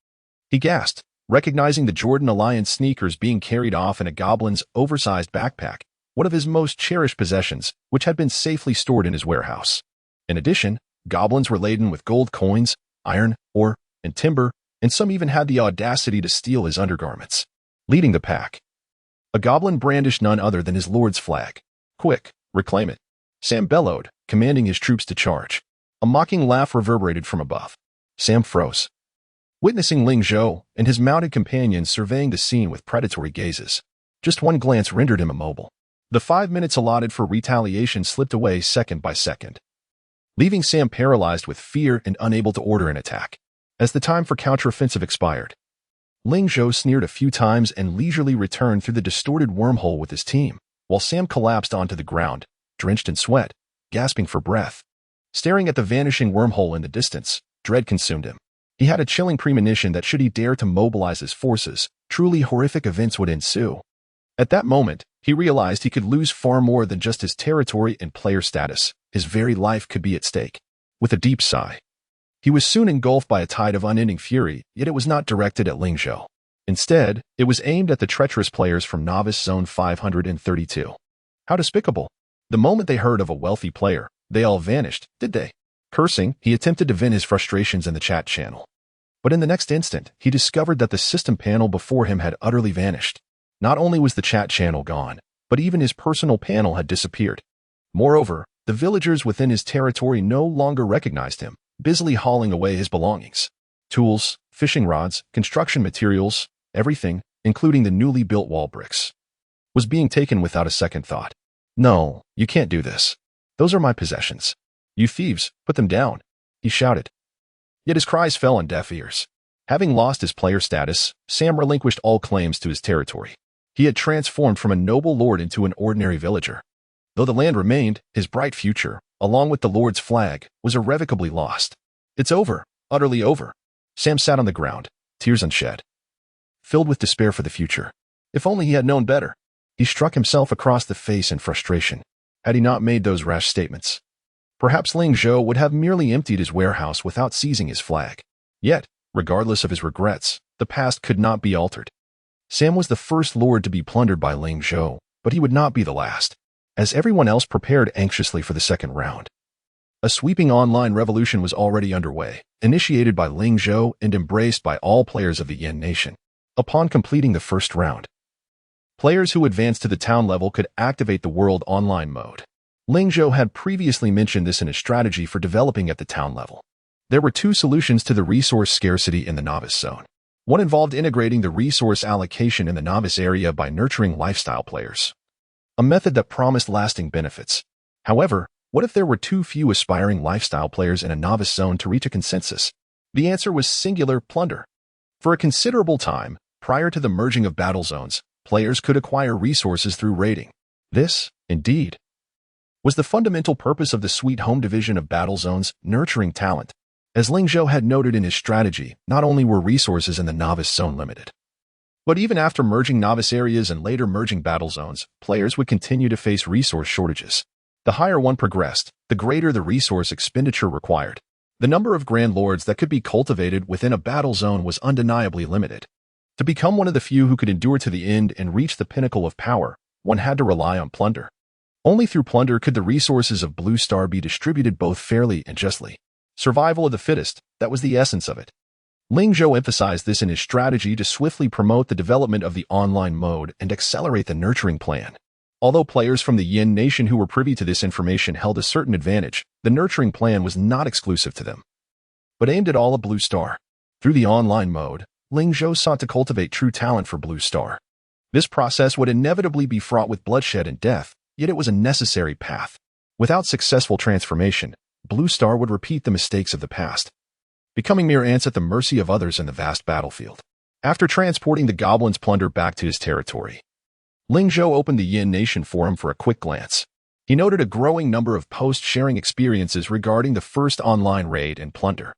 He gasped, recognizing the Jordan Alliance sneakers being carried off in a goblin's oversized backpack, one of his most cherished possessions, which had been safely stored in his warehouse. In addition, goblins were laden with gold coins, iron, ore, and timber, and some even had the audacity to steal his undergarments. Leading the pack, a goblin brandished none other than his lord's flag. "Quick, reclaim it," Sam bellowed, commanding his troops to charge. A mocking laugh reverberated from above. Sam froze, witnessing Ling Zhou and his mounted companions surveying the scene with predatory gazes. Just one glance rendered him immobile. The 5 minutes allotted for retaliation slipped away second by second, leaving Sam paralyzed with fear and unable to order an attack. As the time for counteroffensive expired, Ling Zhou sneered a few times and leisurely returned through the distorted wormhole with his team, while Sam collapsed onto the ground, drenched in sweat, gasping for breath. Staring at the vanishing wormhole in the distance, dread consumed him. He had a chilling premonition that should he dare to mobilize his forces, truly horrific events would ensue. At that moment, he realized he could lose far more than just his territory and player status. His very life could be at stake. With a deep sigh, he was soon engulfed by a tide of unending fury, yet it was not directed at Ling Zhou. Instead, it was aimed at the treacherous players from Novice Zone 532. How despicable. The moment they heard of a wealthy player, they all vanished, did they? Cursing, he attempted to vent his frustrations in the chat channel. But in the next instant, he discovered that the system panel before him had utterly vanished. Not only was the chat channel gone, but even his personal panel had disappeared. Moreover, the villagers within his territory no longer recognized him, busily hauling away his belongings. Tools, fishing rods, construction materials, everything, including the newly built wall bricks, was being taken without a second thought. "No, you can't do this. Those are my possessions. You thieves, put them down," he shouted. Yet his cries fell on deaf ears. Having lost his player status, Sam relinquished all claims to his territory. He had transformed from a noble lord into an ordinary villager. Though the land remained, his bright future, along with the lord's flag, was irrevocably lost. "It's over, utterly over." Sam sat on the ground, tears unshed, filled with despair for the future. If only he had known better. He struck himself across the face in frustration. Had he not made those rash statements, perhaps Ling Zhou would have merely emptied his warehouse without seizing his flag. Yet, regardless of his regrets, the past could not be altered. Sam was the first lord to be plundered by Ling Zhou, but he would not be the last, as everyone else prepared anxiously for the second round. A sweeping online revolution was already underway, initiated by Ling Zhou and embraced by all players of the Yin Nation. Upon completing the first round, players who advanced to the town level could activate the World Online mode. Ling Zhou had previously mentioned this in his strategy for developing at the town level. There were two solutions to the resource scarcity in the Novice Zone. One involved integrating the resource allocation in the Novice area by nurturing lifestyle players, a method that promised lasting benefits. However, what if there were too few aspiring lifestyle players in a Novice Zone to reach a consensus? The answer was singular: plunder. For a considerable time, prior to the merging of battle zones, players could acquire resources through raiding. This, indeed, was the fundamental purpose of the Sweet Home division of battle zones, nurturing talent. As Ling Zhou had noted in his strategy, not only were resources in the Novice Zone limited, but even after merging Novice areas and later merging battle zones, players would continue to face resource shortages. The higher one progressed, the greater the resource expenditure required. The number of Grand Lords that could be cultivated within a battle zone was undeniably limited. To become one of the few who could endure to the end and reach the pinnacle of power, one had to rely on plunder. Only through plunder could the resources of Blue Star be distributed both fairly and justly. Survival of the fittest, that was the essence of it. Ling Zhou emphasized this in his strategy to swiftly promote the development of the online mode and accelerate the nurturing plan. Although players from the Yin Nation who were privy to this information held a certain advantage, the nurturing plan was not exclusive to them, but aimed at all of Blue Star. Through the online mode, Ling Zhou sought to cultivate true talent for Blue Star. This process would inevitably be fraught with bloodshed and death, yet it was a necessary path. Without successful transformation, Blue Star would repeat the mistakes of the past, becoming mere ants at the mercy of others in the vast battlefield. After transporting the goblin's plunder back to his territory, Ling Zhou opened the Yin Nation forum for a quick glance. He noted a growing number of post-sharing experiences regarding the first online raid and plunder.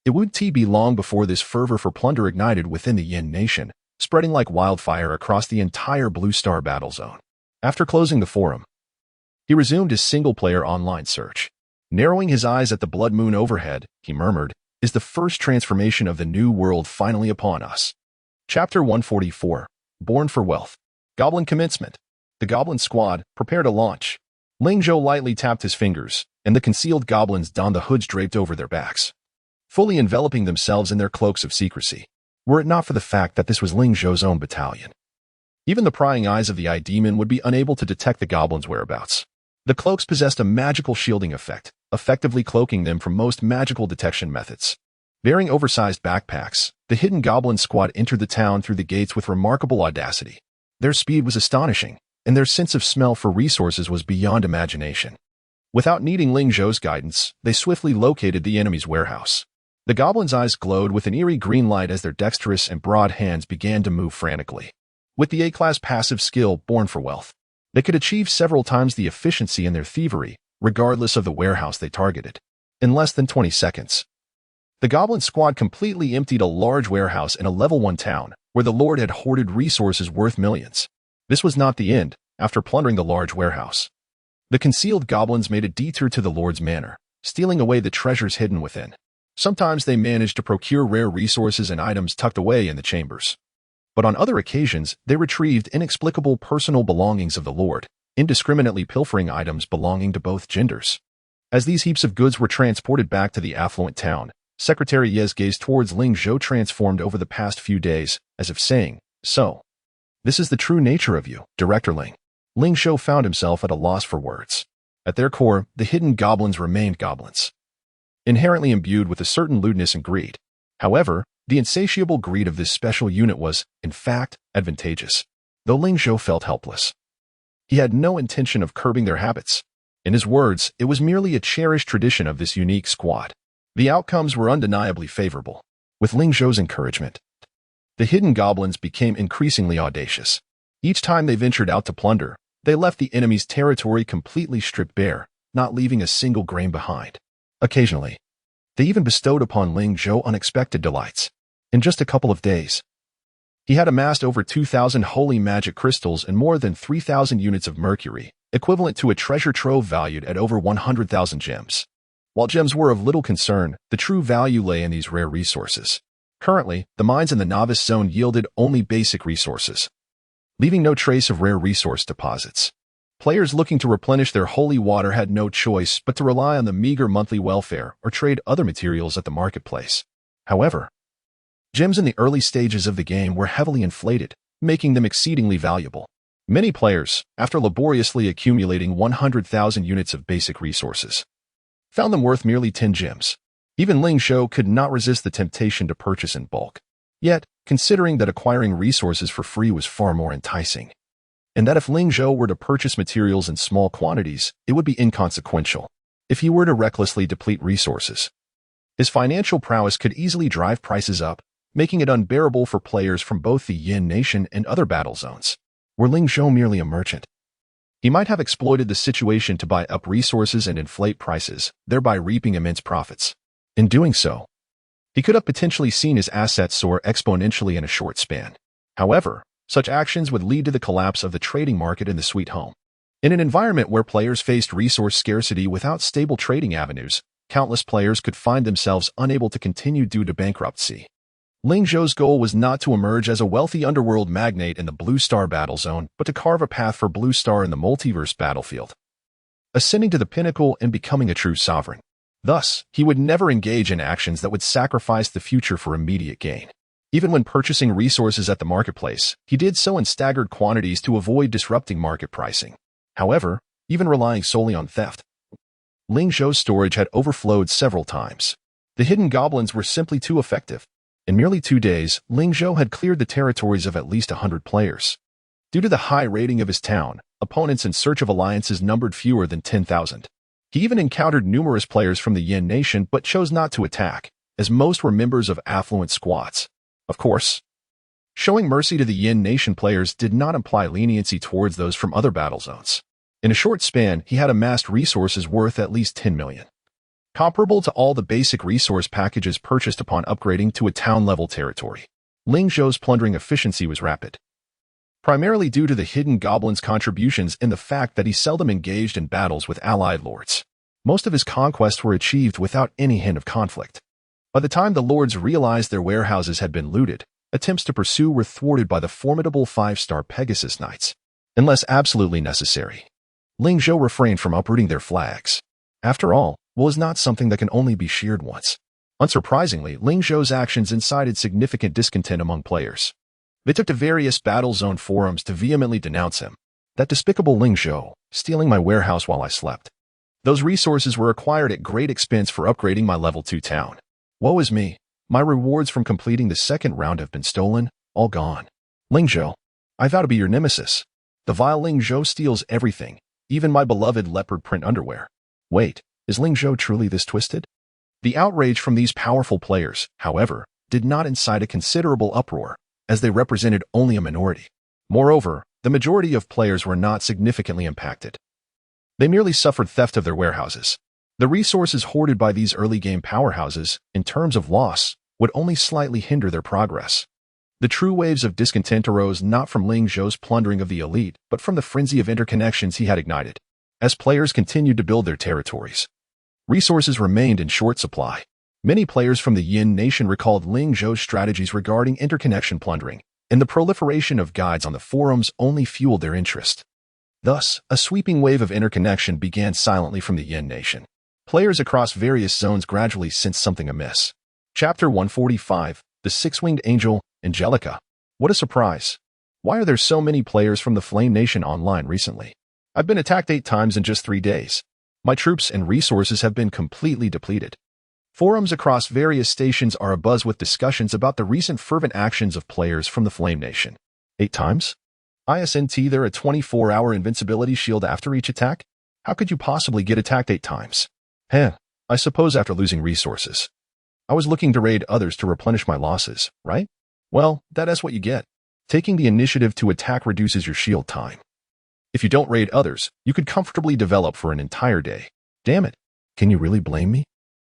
It wouldn't be long before this fervor for plunder ignited within the Yin Nation, spreading like wildfire across the entire Blue Star battle zone. After closing the forum, he resumed his single-player online search. Narrowing his eyes at the blood moon overhead, he murmured, Is the first transformation of the new world finally upon us? Chapter 144. Born for Wealth. Goblin Commencement. The Goblin Squad prepared to launch. Ling Zhou lightly tapped his fingers, and the concealed goblins donned the hoods draped over their backs, fully enveloping themselves in their cloaks of secrecy, were it not for the fact that this was Ling Zhou's own battalion. Even the prying eyes of the eye demon would be unable to detect the goblins' whereabouts. The cloaks possessed a magical shielding effect, effectively cloaking them from most magical detection methods. Bearing oversized backpacks, the hidden goblin squad entered the town through the gates with remarkable audacity. Their speed was astonishing, and their sense of smell for resources was beyond imagination. Without needing Ling Zhou's guidance, they swiftly located the enemy's warehouse. The goblins' eyes glowed with an eerie green light as their dexterous and broad hands began to move frantically. With the A-class passive skill Born for Wealth, they could achieve several times the efficiency in their thievery, regardless of the warehouse they targeted. In less than 20 seconds, the goblin squad completely emptied a large warehouse in a level 1 town, where the Lord had hoarded resources worth millions. This was not the end. After plundering the large warehouse, the concealed goblins made a detour to the Lord's manor, stealing away the treasures hidden within. Sometimes they managed to procure rare resources and items tucked away in the chambers. But on other occasions, they retrieved inexplicable personal belongings of the Lord, indiscriminately pilfering items belonging to both genders. As these heaps of goods were transported back to the affluent town, Secretary Ye's gaze towards Ling Zhou transformed over the past few days, as if saying, "So, this is the true nature of you, Director Ling." Ling Zhou found himself at a loss for words. At their core, the hidden goblins remained goblins, inherently imbued with a certain lewdness and greed. However, the insatiable greed of this special unit was, in fact, advantageous. Though Ling Zhou felt helpless, he had no intention of curbing their habits. In his words, it was merely a cherished tradition of this unique squad. The outcomes were undeniably favorable. With Ling Zhou's encouragement, the hidden goblins became increasingly audacious. Each time they ventured out to plunder, they left the enemy's territory completely stripped bare, not leaving a single grain behind. Occasionally, they even bestowed upon Ling Zhou unexpected delights. In just a couple of days, he had amassed over 2,000 holy magic crystals and more than 3,000 units of mercury, equivalent to a treasure trove valued at over 100,000 gems. While gems were of little concern, the true value lay in these rare resources. Currently, the mines in the novice zone yielded only basic resources, leaving no trace of rare resource deposits. Players looking to replenish their holy water had no choice but to rely on the meager monthly welfare or trade other materials at the marketplace. However, gems in the early stages of the game were heavily inflated, making them exceedingly valuable. Many players, after laboriously accumulating 100,000 units of basic resources, found them worth merely 10 gems. Even Ling Zhou could not resist the temptation to purchase in bulk. Yet, considering that acquiring resources for free was far more enticing, and that if Ling Zhou were to purchase materials in small quantities, it would be inconsequential. If he were to recklessly deplete resources, his financial prowess could easily drive prices up, making it unbearable for players from both the Yin Nation and other battle zones. Were Ling Zhou merely a merchant, he might have exploited the situation to buy up resources and inflate prices, thereby reaping immense profits. In doing so, he could have potentially seen his assets soar exponentially in a short span. However, such actions would lead to the collapse of the trading market in the Sweet Home. In an environment where players faced resource scarcity without stable trading avenues, countless players could find themselves unable to continue due to bankruptcy. Ling Zhou's goal was not to emerge as a wealthy underworld magnate in the Blue Star battle zone, but to carve a path for Blue Star in the multiverse battlefield, ascending to the pinnacle and becoming a true sovereign. Thus, he would never engage in actions that would sacrifice the future for immediate gain. Even when purchasing resources at the marketplace, he did so in staggered quantities to avoid disrupting market pricing. However, even relying solely on theft, Ling Zhou's storage had overflowed several times. The hidden goblins were simply too effective. In merely 2 days, Ling Zhou had cleared the territories of at least 100 players. Due to the high rating of his town, opponents in search of alliances numbered fewer than 10,000. He even encountered numerous players from the Yin Nation but chose not to attack, as most were members of affluent squads. Of course, showing mercy to the Yin Nation players did not imply leniency towards those from other battle zones. In a short span, he had amassed resources worth at least 10 million. Comparable to all the basic resource packages purchased upon upgrading to a town-level territory. Ling Zhou's plundering efficiency was rapid, primarily due to the hidden goblin's contributions and the fact that he seldom engaged in battles with allied lords. Most of his conquests were achieved without any hint of conflict. By the time the lords realized their warehouses had been looted, attempts to pursue were thwarted by the formidable 5-star Pegasus Knights. Unless absolutely necessary, Ling Zhou refrained from uprooting their flags. After all, wool is not something that can only be sheared once. Unsurprisingly, Ling Zhou's actions incited significant discontent among players. They took to various battle zone forums to vehemently denounce him. That despicable Ling Zhou, stealing my warehouse while I slept. Those resources were acquired at great expense for upgrading my level 2 town. Woe is me. My rewards from completing the second round have been stolen, all gone. Ling Zhou, I vow to be your nemesis. The vile Ling Zhou steals everything, even my beloved leopard print underwear. Wait, is Ling Zhou truly this twisted? The outrage from these powerful players, however, did not incite a considerable uproar, as they represented only a minority. Moreover, the majority of players were not significantly impacted. They merely suffered theft of their warehouses. The resources hoarded by these early-game powerhouses, in terms of loss, would only slightly hinder their progress. The true waves of discontent arose not from Ling Zhou's plundering of the elite, but from the frenzy of interconnections he had ignited. As players continued to build their territories, resources remained in short supply. Many players from the Yin Nation recalled Ling Zhou's strategies regarding interconnection plundering, and the proliferation of guides on the forums only fueled their interest. Thus, a sweeping wave of interconnection began silently from the Yin Nation. Players across various zones gradually sensed something amiss. Chapter 145, The Six-Winged Angel, Angelica. What a surprise. Why are there so many players from the Flame Nation online recently? I've been attacked 8 times in just 3 days. My troops and resources have been completely depleted. Forums across various stations are abuzz with discussions about the recent fervent actions of players from the Flame Nation. 8 times? Isn't there a 24-hour invincibility shield after each attack? How could you possibly get attacked 8 times? I suppose after losing resources. I was looking to raid others to replenish my losses, right? Well, that is what you get. Taking the initiative to attack reduces your shield time. If you don't raid others, you could comfortably develop for an entire day. Damn it. Can you really blame me?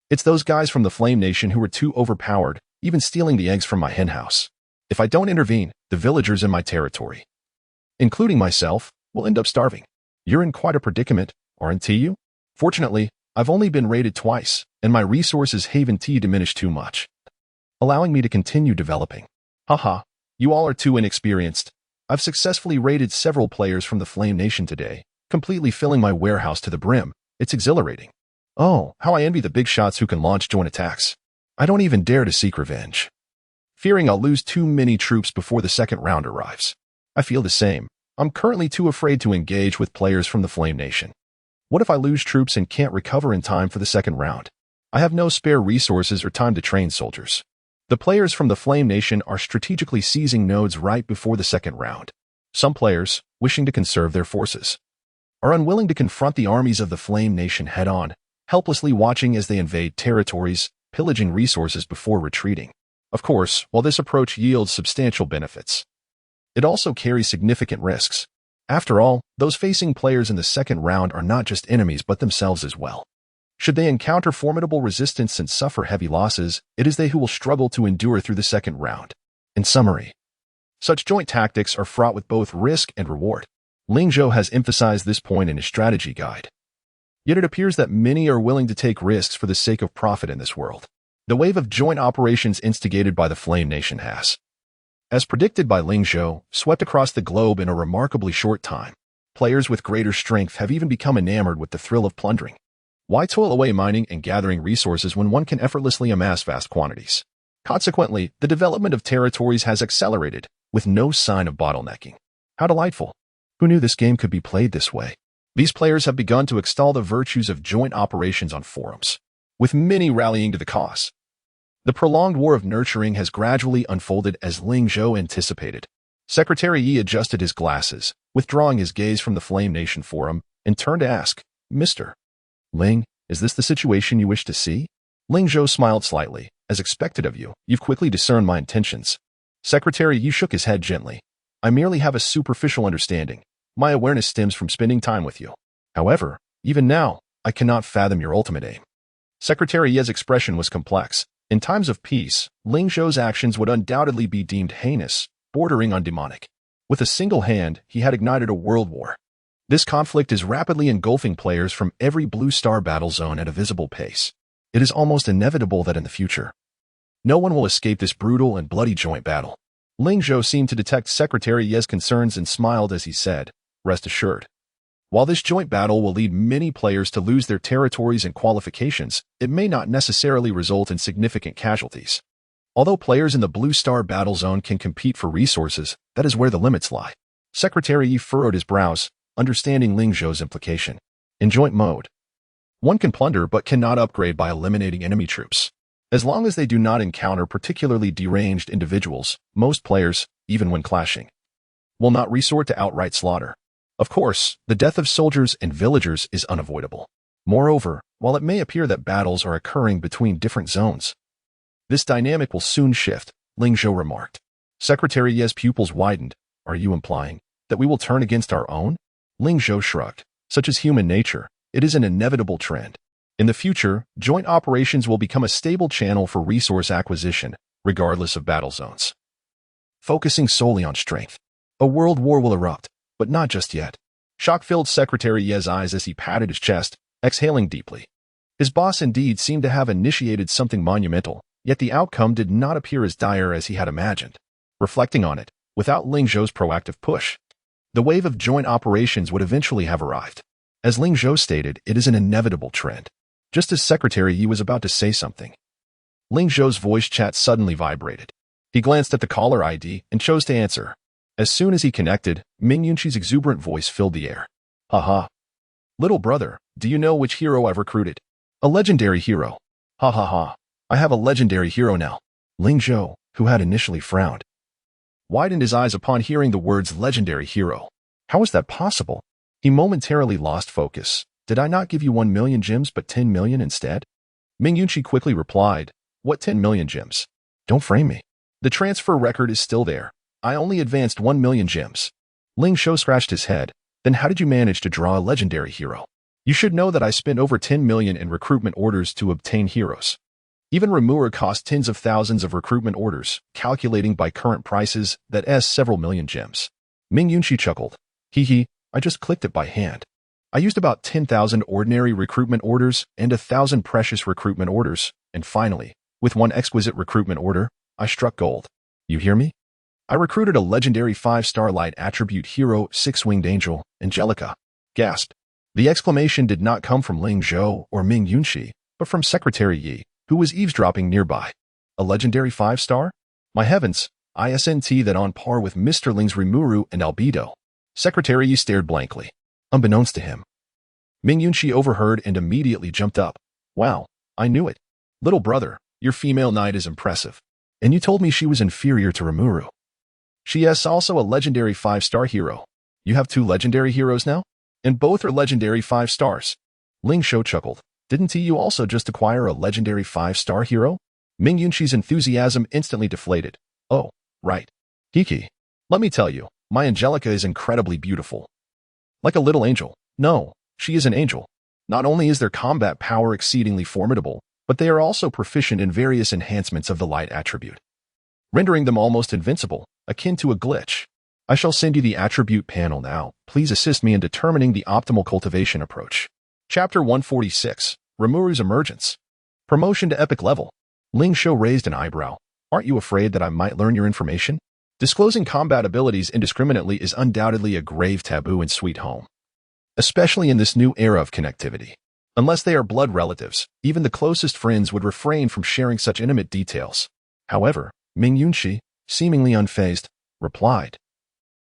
It's those guys from the Flame Nation who were too overpowered, even stealing the eggs from my henhouse. If I don't intervene, the villagers in my territory, including myself, will end up starving. You're in quite a predicament, aren't you? Fortunately, I've only been raided twice, and my resources haven't diminished too much, allowing me to continue developing. Haha, you all are too inexperienced. I've successfully raided several players from the Flame Nation today, completely filling my warehouse to the brim. It's exhilarating. Oh, how I envy the big shots who can launch joint attacks. I don't even dare to seek revenge, fearing I'll lose too many troops before the second round arrives. I feel the same. I'm currently too afraid to engage with players from the Flame Nation. What if I lose troops and can't recover in time for the second round? I have no spare resources or time to train soldiers. The players from the Flame Nation are strategically seizing nodes right before the second round. Some players, wishing to conserve their forces, are unwilling to confront the armies of the Flame Nation head-on, helplessly watching as they invade territories, pillaging resources before retreating. Of course, while this approach yields substantial benefits, it also carries significant risks. After all, those facing players in the second round are not just enemies but themselves as well. Should they encounter formidable resistance and suffer heavy losses, it is they who will struggle to endure through the second round. In summary, such joint tactics are fraught with both risk and reward. Ling Zhou has emphasized this point in his strategy guide. Yet it appears that many are willing to take risks for the sake of profit in this world. The wave of joint operations instigated by the Flame Nation has, as predicted by Ling Zhou, swept across the globe in a remarkably short time. Players with greater strength have even become enamored with the thrill of plundering. Why toil away mining and gathering resources when one can effortlessly amass vast quantities? Consequently, the development of territories has accelerated, with no sign of bottlenecking. How delightful! Who knew this game could be played this way? These players have begun to extol the virtues of joint operations on forums, with many rallying to the cause. The prolonged war of nurturing has gradually unfolded as Ling Zhou anticipated. Secretary Yi adjusted his glasses, withdrawing his gaze from the Flame Nation forum, and turned to ask, Mr. Ling, is this the situation you wish to see? Ling Zhou smiled slightly. As expected of you, you've quickly discerned my intentions. Secretary Yi shook his head gently. I merely have a superficial understanding. My awareness stems from spending time with you. However, even now, I cannot fathom your ultimate aim. Secretary Yi's expression was complex. In times of peace, Ling Zhou's actions would undoubtedly be deemed heinous, bordering on demonic. With a single hand, he had ignited a world war. This conflict is rapidly engulfing players from every blue star battle zone at a visible pace. It is almost inevitable that in the future, No one will escape this brutal and bloody joint battle. Ling Zhou seemed to detect Secretary Ye's concerns and smiled as he said, "Rest assured. While this joint battle will lead many players to lose their territories and qualifications, it may not necessarily result in significant casualties. Although players in the Blue Star battle zone can compete for resources, that is where the limits lie." Secretary Yi furrowed his brows, understanding Ling Zhou's implication. In joint mode, one can plunder but cannot upgrade by eliminating enemy troops. As long as they do not encounter particularly deranged individuals, most players, even when clashing, will not resort to outright slaughter. Of course, the death of soldiers and villagers is unavoidable. Moreover, while it may appear that battles are occurring between different zones, this dynamic will soon shift, Ling Zhou remarked. Secretary Ye's pupils widened. Are you implying that we will turn against our own? Ling Zhou shrugged. Such is human nature. It is an inevitable trend. In the future, joint operations will become a stable channel for resource acquisition, regardless of battle zones. Focusing solely on strength. A world war will erupt, but not just yet. Shock filled Secretary Ye's eyes as he patted his chest, exhaling deeply. His boss indeed seemed to have initiated something monumental, yet the outcome did not appear as dire as he had imagined. Reflecting on it, without Ling Zhou's proactive push, the wave of joint operations would eventually have arrived. As Ling Zhou stated, it is an inevitable trend. Just as Secretary Yi was about to say something, Ling Zhou's voice chat suddenly vibrated. He glanced at the caller ID and chose to answer. As soon as he connected, Ming Yunqi's exuberant voice filled the air. "Ha. Little brother, do you know which hero I've recruited? A legendary hero. Ha. I have a legendary hero now." Ling Zhou, who had initially frowned, widened his eyes upon hearing the words legendary hero. How is that possible? He momentarily lost focus. Did I not give you 1 million gems but 10 million instead? Ming Yunqi quickly replied, "What 10 million gems? Don't frame me. The transfer record is still there. I only advanced 1 million gems." Ling Zhou scratched his head. Then how did you manage to draw a legendary hero? You should know that I spent over 10 million in recruitment orders to obtain heroes. Even Rimura cost tens of thousands of recruitment orders, calculating by current prices that s several million gems. Ming Yunqi chuckled. I just clicked it by hand. I used about 10,000 ordinary recruitment orders and 1,000 precious recruitment orders, and finally, with one exquisite recruitment order, I struck gold. You hear me? I recruited a legendary 5-star light attribute hero, 6-winged angel, Angelica. Gasped. The exclamation did not come from Ling Zhou or Ming Yunqi, but from Secretary Yi, who was eavesdropping nearby. A legendary 5-star? My heavens, isn't that on par with Mr. Ling's Rimuru and Albedo? Secretary Yi stared blankly. Unbeknownst to him, Ming Yunqi overheard and immediately jumped up. Wow, I knew it. Little brother, your female knight is impressive. And you told me she was inferior to Rimuru. She is also a legendary 5-star hero. You have 2 legendary heroes now? And both are legendary 5 stars. Ling Zhou chuckled. Didn't you also just acquire a legendary 5-star hero? Ming Yunqi's enthusiasm instantly deflated. Oh, right. Hiki. Let me tell you, my Angelica is incredibly beautiful. Like a little angel. No, she is an angel. Not only is their combat power exceedingly formidable, but they are also proficient in various enhancements of the light attribute, rendering them almost invincible, akin to a glitch. I shall send you the attribute panel now. Please assist me in determining the optimal cultivation approach. Chapter 146, Rimuru's Emergence. Promotion to epic level. Ling Zhou raised an eyebrow. Aren't you afraid that I might learn your information? Disclosing combat abilities indiscriminately is undoubtedly a grave taboo in Sweet Home, especially in this new era of connectivity. Unless they are blood relatives, even the closest friends would refrain from sharing such intimate details. However, Ming Yunqi, seemingly unfazed, replied,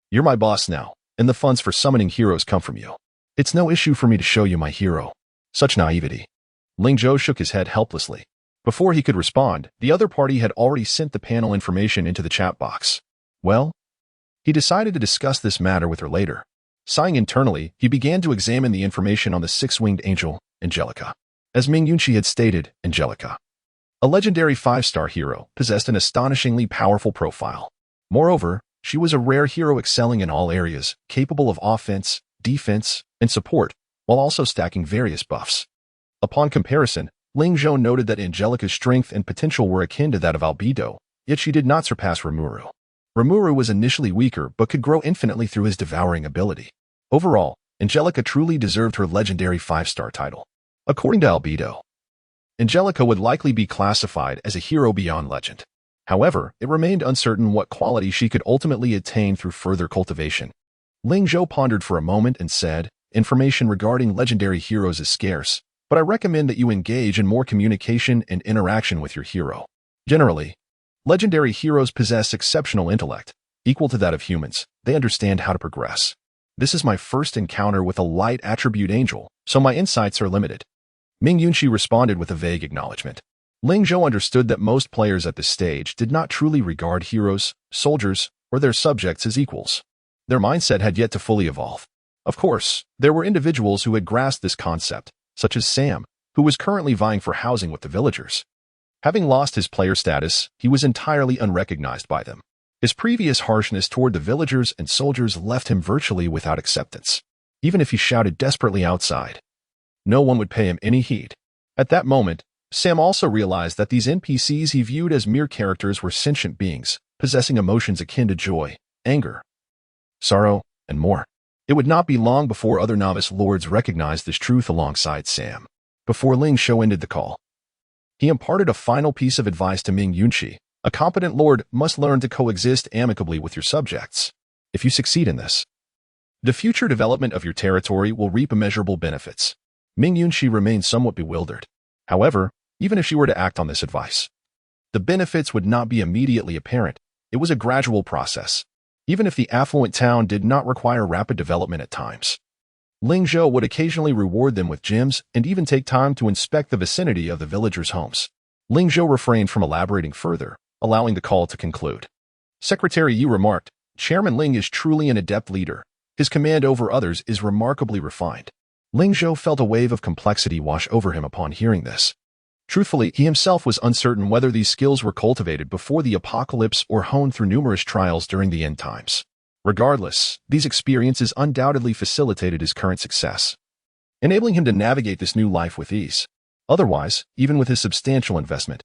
You're my boss now, and the funds for summoning heroes come from you. It's no issue for me to show you my hero. Such naivety. Ling Zhou shook his head helplessly. Before he could respond, the other party had already sent the panel information into the chat box. Well, he decided to discuss this matter with her later. Sighing internally, he began to examine the information on the 6-winged angel, Angelica. As Ming Yunqi had stated, Angelica, a legendary 5-star hero, possessed an astonishingly powerful profile. Moreover, she was a rare hero excelling in all areas, capable of offense, defense, and support, while also stacking various buffs. Upon comparison, Ling Zhou noted that Angelica's strength and potential were akin to that of Albedo, yet she did not surpass Rimuru. Rimuru was initially weaker but could grow infinitely through his devouring ability. Overall, Angelica truly deserved her legendary 5-star title. According to Albedo, Angelica would likely be classified as a hero beyond legend. However, it remained uncertain what quality she could ultimately attain through further cultivation. Ling Zhou pondered for a moment and said, "Information regarding legendary heroes is scarce, but I recommend that you engage in more communication and interaction with your hero. Generally, legendary heroes possess exceptional intellect, equal to that of humans. They understand how to progress. This is my first encounter with a light attribute angel, so my insights are limited." Ming Yunqi responded with a vague acknowledgement. Ling Zhou understood that most players at this stage did not truly regard heroes, soldiers, or their subjects as equals. Their mindset had yet to fully evolve. Of course, there were individuals who had grasped this concept, such as Sam, who was currently vying for housing with the villagers. Having lost his player status, he was entirely unrecognized by them. His previous harshness toward the villagers and soldiers left him virtually without acceptance. Even if he shouted desperately outside, no one would pay him any heed. At that moment, Sam also realized that these NPCs he viewed as mere characters were sentient beings, possessing emotions akin to joy, anger, sorrow, and more. It would not be long before other novice lords recognized this truth alongside Sam. Before Ling Zhou ended the call, he imparted a final piece of advice to Ming Yunqi. A competent lord must learn to coexist amicably with your subjects. If you succeed in this, the future development of your territory will reap immeasurable benefits. Ming Yunqi remained somewhat bewildered. However, even if she were to act on this advice, the benefits would not be immediately apparent. It was a gradual process, even if the affluent town did not require rapid development at times. Ling Zhou would occasionally reward them with gems and even take time to inspect the vicinity of the villagers' homes. Ling Zhou refrained from elaborating further, allowing the call to conclude. Secretary Yi remarked, "Chairman Ling is truly an adept leader. His command over others is remarkably refined." Ling Zhou felt a wave of complexity wash over him upon hearing this. Truthfully, he himself was uncertain whether these skills were cultivated before the apocalypse or honed through numerous trials during the end times. Regardless, these experiences undoubtedly facilitated his current success, enabling him to navigate this new life with ease. Otherwise, even with his substantial investment,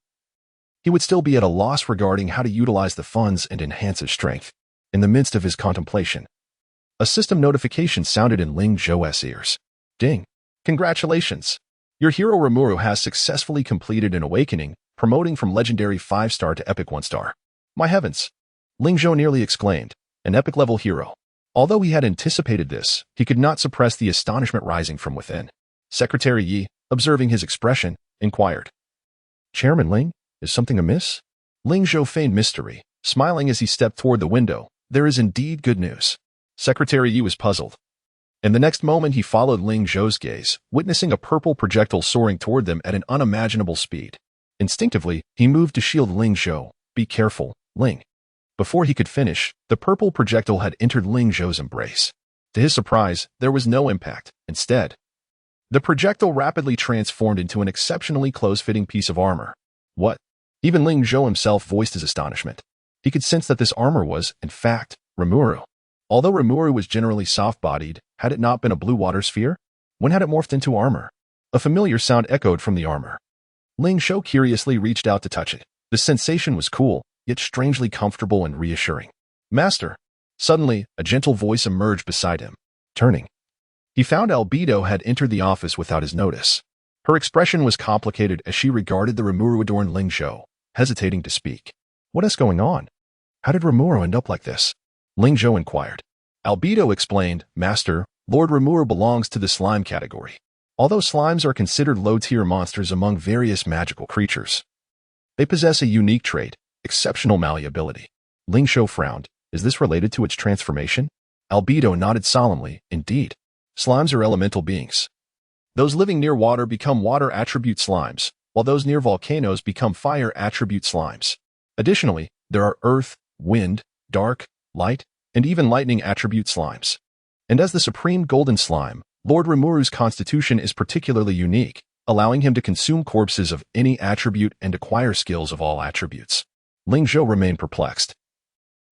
he would still be at a loss regarding how to utilize the funds and enhance his strength. In the midst of his contemplation, a system notification sounded in Ling Zhou's ears. Ding! Congratulations! Your hero Rimuru has successfully completed an awakening, promoting from legendary 5-star to epic 1-star. My heavens! Ling Zhou nearly exclaimed, an epic-level hero. Although he had anticipated this, he could not suppress the astonishment rising from within. Secretary Yi, observing his expression, inquired, "Chairman Ling, is something amiss?" Ling Zhou feigned mystery, smiling as he stepped toward the window. "There is indeed good news." Secretary Yi was puzzled. In the next moment, he followed Ling Zhou's gaze, witnessing a purple projectile soaring toward them at an unimaginable speed. Instinctively, he moved to shield Ling Zhou. "Be careful, Ling." Before he could finish, the purple projectile had entered Ling Zhou's embrace. To his surprise, there was no impact. Instead, the projectile rapidly transformed into an exceptionally close-fitting piece of armor. What? Even Ling Zhou himself voiced his astonishment. He could sense that this armor was, in fact, Rimuru. Although Rimuru was generally soft-bodied, had it not been a blue water sphere? When had it morphed into armor? A familiar sound echoed from the armor. Ling Zhou curiously reached out to touch it. The sensation was cool, yet strangely comfortable and reassuring. "Master!" Suddenly, a gentle voice emerged beside him. Turning, he found Albedo had entered the office without his notice. Her expression was complicated as she regarded the Rimuru-adorned Ling Zhou, hesitating to speak. "What is going on? How did Rimuru end up like this?" Ling Zhou inquired. Albedo explained, "Master, Lord Rimuru belongs to the slime category. Although slimes are considered low-tier monsters among various magical creatures, they possess a unique trait, exceptional malleability." Ling Zhou frowned. "Is this related to its transformation?" Albedo nodded solemnly. "Indeed. Slimes are elemental beings. Those living near water become water attribute slimes, while those near volcanoes become fire attribute slimes. Additionally, there are earth, wind, dark, light, and even lightning attribute slimes. And as the supreme golden slime, Lord Rimuru's constitution is particularly unique, allowing him to consume corpses of any attribute and acquire skills of all attributes." Ling Zhou remained perplexed.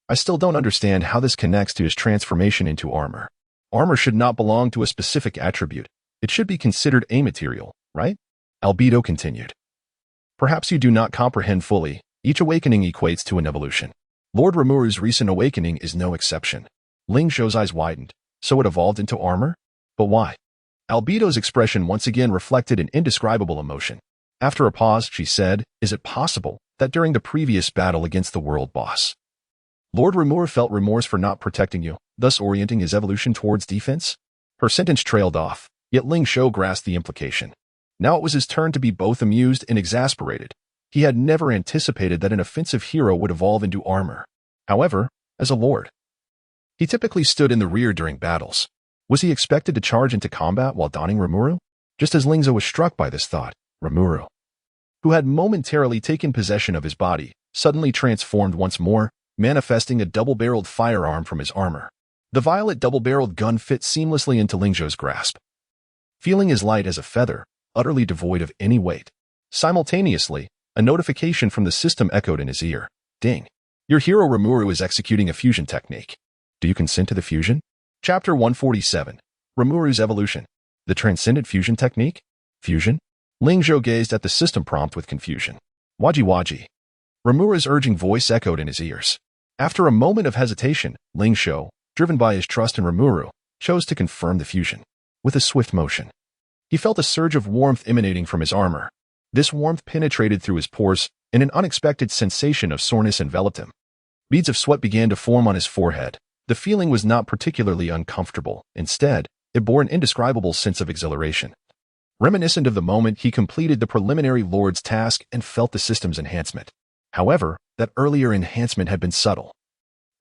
"I still don't understand how this connects to his transformation into armor. Armor should not belong to a specific attribute. It should be considered amaterial, right?" Albedo continued. "Perhaps you do not comprehend fully. Each awakening equates to an evolution. Lord Rimuru's recent awakening is no exception." Ling Zhou's eyes widened. "So it evolved into armor? But why?" Albedo's expression once again reflected an indescribable emotion. After a pause, she said, "Is it possible that during the previous battle against the world boss, Lord Rimuru felt remorse for not protecting you, thus orienting his evolution towards defense?" Her sentence trailed off, yet Ling Zhou grasped the implication. Now it was his turn to be both amused and exasperated. He had never anticipated that an offensive hero would evolve into armor. However, as a lord, he typically stood in the rear during battles. Was he expected to charge into combat while donning Rimuru? Just as Ling Zhou was struck by this thought, Rimuru, who had momentarily taken possession of his body, suddenly transformed once more, manifesting a double-barreled firearm from his armor. The violet double-barreled gun fit seamlessly into Ling Zhou's grasp, feeling as light as a feather, utterly devoid of any weight. Simultaneously, a notification from the system echoed in his ear. Ding. Your hero Rimuru is executing a fusion technique. Do you consent to the fusion? Chapter 147. Rimuru's Evolution. The Transcendent Fusion Technique? Fusion? Ling Zhou gazed at the system prompt with confusion. Waji waji. Rimuru's urging voice echoed in his ears. After a moment of hesitation, Ling Zhou, driven by his trust in Rimuru, chose to confirm the fusion. With a swift motion, he felt a surge of warmth emanating from his armor. This warmth penetrated through his pores, and an unexpected sensation of soreness enveloped him. Beads of sweat began to form on his forehead. The feeling was not particularly uncomfortable. Instead, it bore an indescribable sense of exhilaration. Reminiscent of the moment he completed the preliminary Lord's task and felt the system's enhancement. However, that earlier enhancement had been subtle.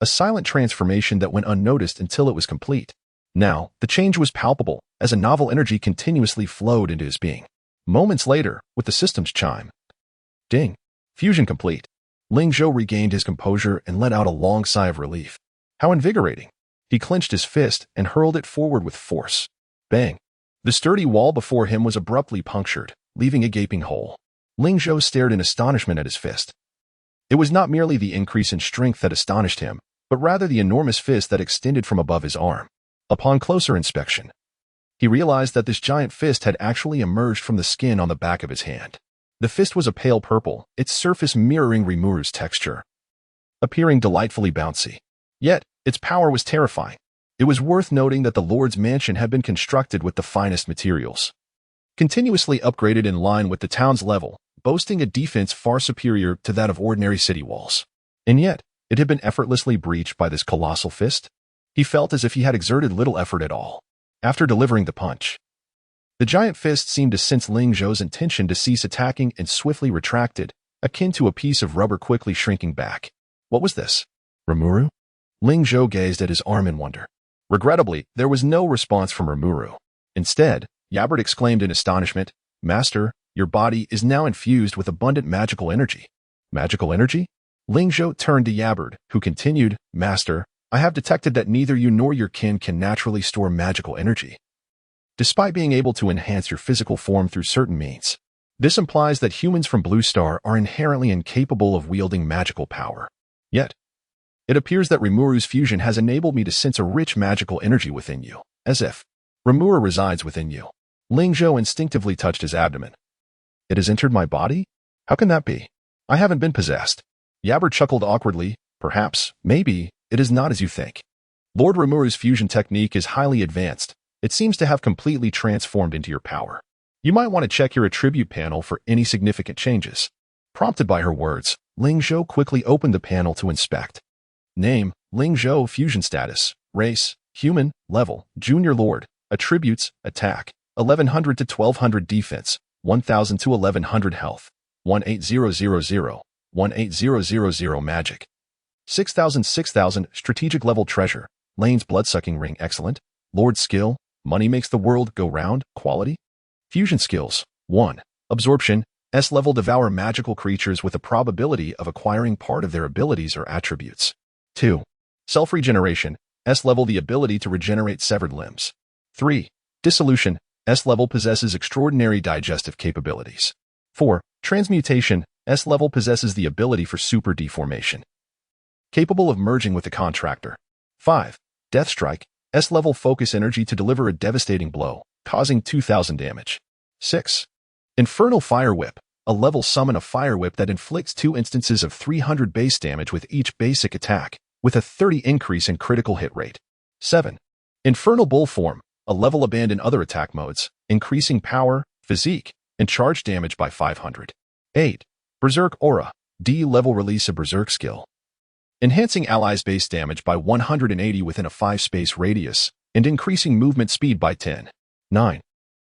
A silent transformation that went unnoticed until it was complete. Now, the change was palpable, as a novel energy continuously flowed into his being. Moments later, with the system's chime. Ding. Fusion complete. Ling Zhou regained his composure and let out a long sigh of relief. How invigorating. He clenched his fist and hurled it forward with force. Bang. The sturdy wall before him was abruptly punctured, leaving a gaping hole. Ling Zhou stared in astonishment at his fist. It was not merely the increase in strength that astonished him, but rather the enormous fist that extended from above his arm. Upon closer inspection, he realized that this giant fist had actually emerged from the skin on the back of his hand. The fist was a pale purple, its surface mirroring Rimuru's texture, appearing delightfully bouncy. Yet, its power was terrifying. It was worth noting that the Lord's mansion had been constructed with the finest materials, continuously upgraded in line with the town's level, boasting a defense far superior to that of ordinary city walls. And yet, it had been effortlessly breached by this colossal fist. He felt as if he had exerted little effort at all. After delivering the punch, the giant fist seemed to sense Ling Zhou's intention to cease attacking and swiftly retracted, akin to a piece of rubber quickly shrinking back. What was this? Rimuru? Ling Zhou gazed at his arm in wonder. Regrettably, there was no response from Rimuru. Instead, Yabert exclaimed in astonishment, "Master, your body is now infused with abundant magical energy." Magical energy? Ling Zhou turned to Yabert, who continued, "Master, I have detected that neither you nor your kin can naturally store magical energy, despite being able to enhance your physical form through certain means. This implies that humans from Blue Star are inherently incapable of wielding magical power. Yet, it appears that Rimuru's fusion has enabled me to sense a rich magical energy within you, as if Rimuru resides within you." Ling Zhou instinctively touched his abdomen. "It has entered my body? How can that be? I haven't been possessed." Yabert chuckled awkwardly. "Perhaps, maybe, it is not as you think. Lord Rimuru's fusion technique is highly advanced. It seems to have completely transformed into your power. You might want to check your attribute panel for any significant changes." Prompted by her words, Ling Zhou quickly opened the panel to inspect. Name, Ling Zhou. Fusion status, race, human, level, junior lord, attributes, attack, 1100 to 1200 defense, 1000 to 1100 health, 18000, 18000 magic, 6000 strategic level treasure, Lane's bloodsucking ring excellent, lord skill, money makes the world go round, quality. Fusion skills, 1. Absorption, S-level devour magical creatures with a probability of acquiring part of their abilities or attributes. 2. Self-regeneration, S-level the ability to regenerate severed limbs. 3. Dissolution, S-level possesses extraordinary digestive capabilities. 4. Transmutation, S-level possesses the ability for super deformation, capable of merging with the contractor. 5. Death Strike, S-level focus energy to deliver a devastating blow, causing 2000 damage. 6. Infernal Fire Whip, a level summon a fire whip that inflicts 2 instances of 300 base damage with each basic attack, with a 30 increase in critical hit rate. 7. Infernal Bull Form, a level abandon other attack modes, increasing power, physique, and charge damage by 500. 8. Berserk Aura, D-level release of Berserk skill. Enhancing allies' base damage by 180 within a 5-space radius, and increasing movement speed by 10. 9.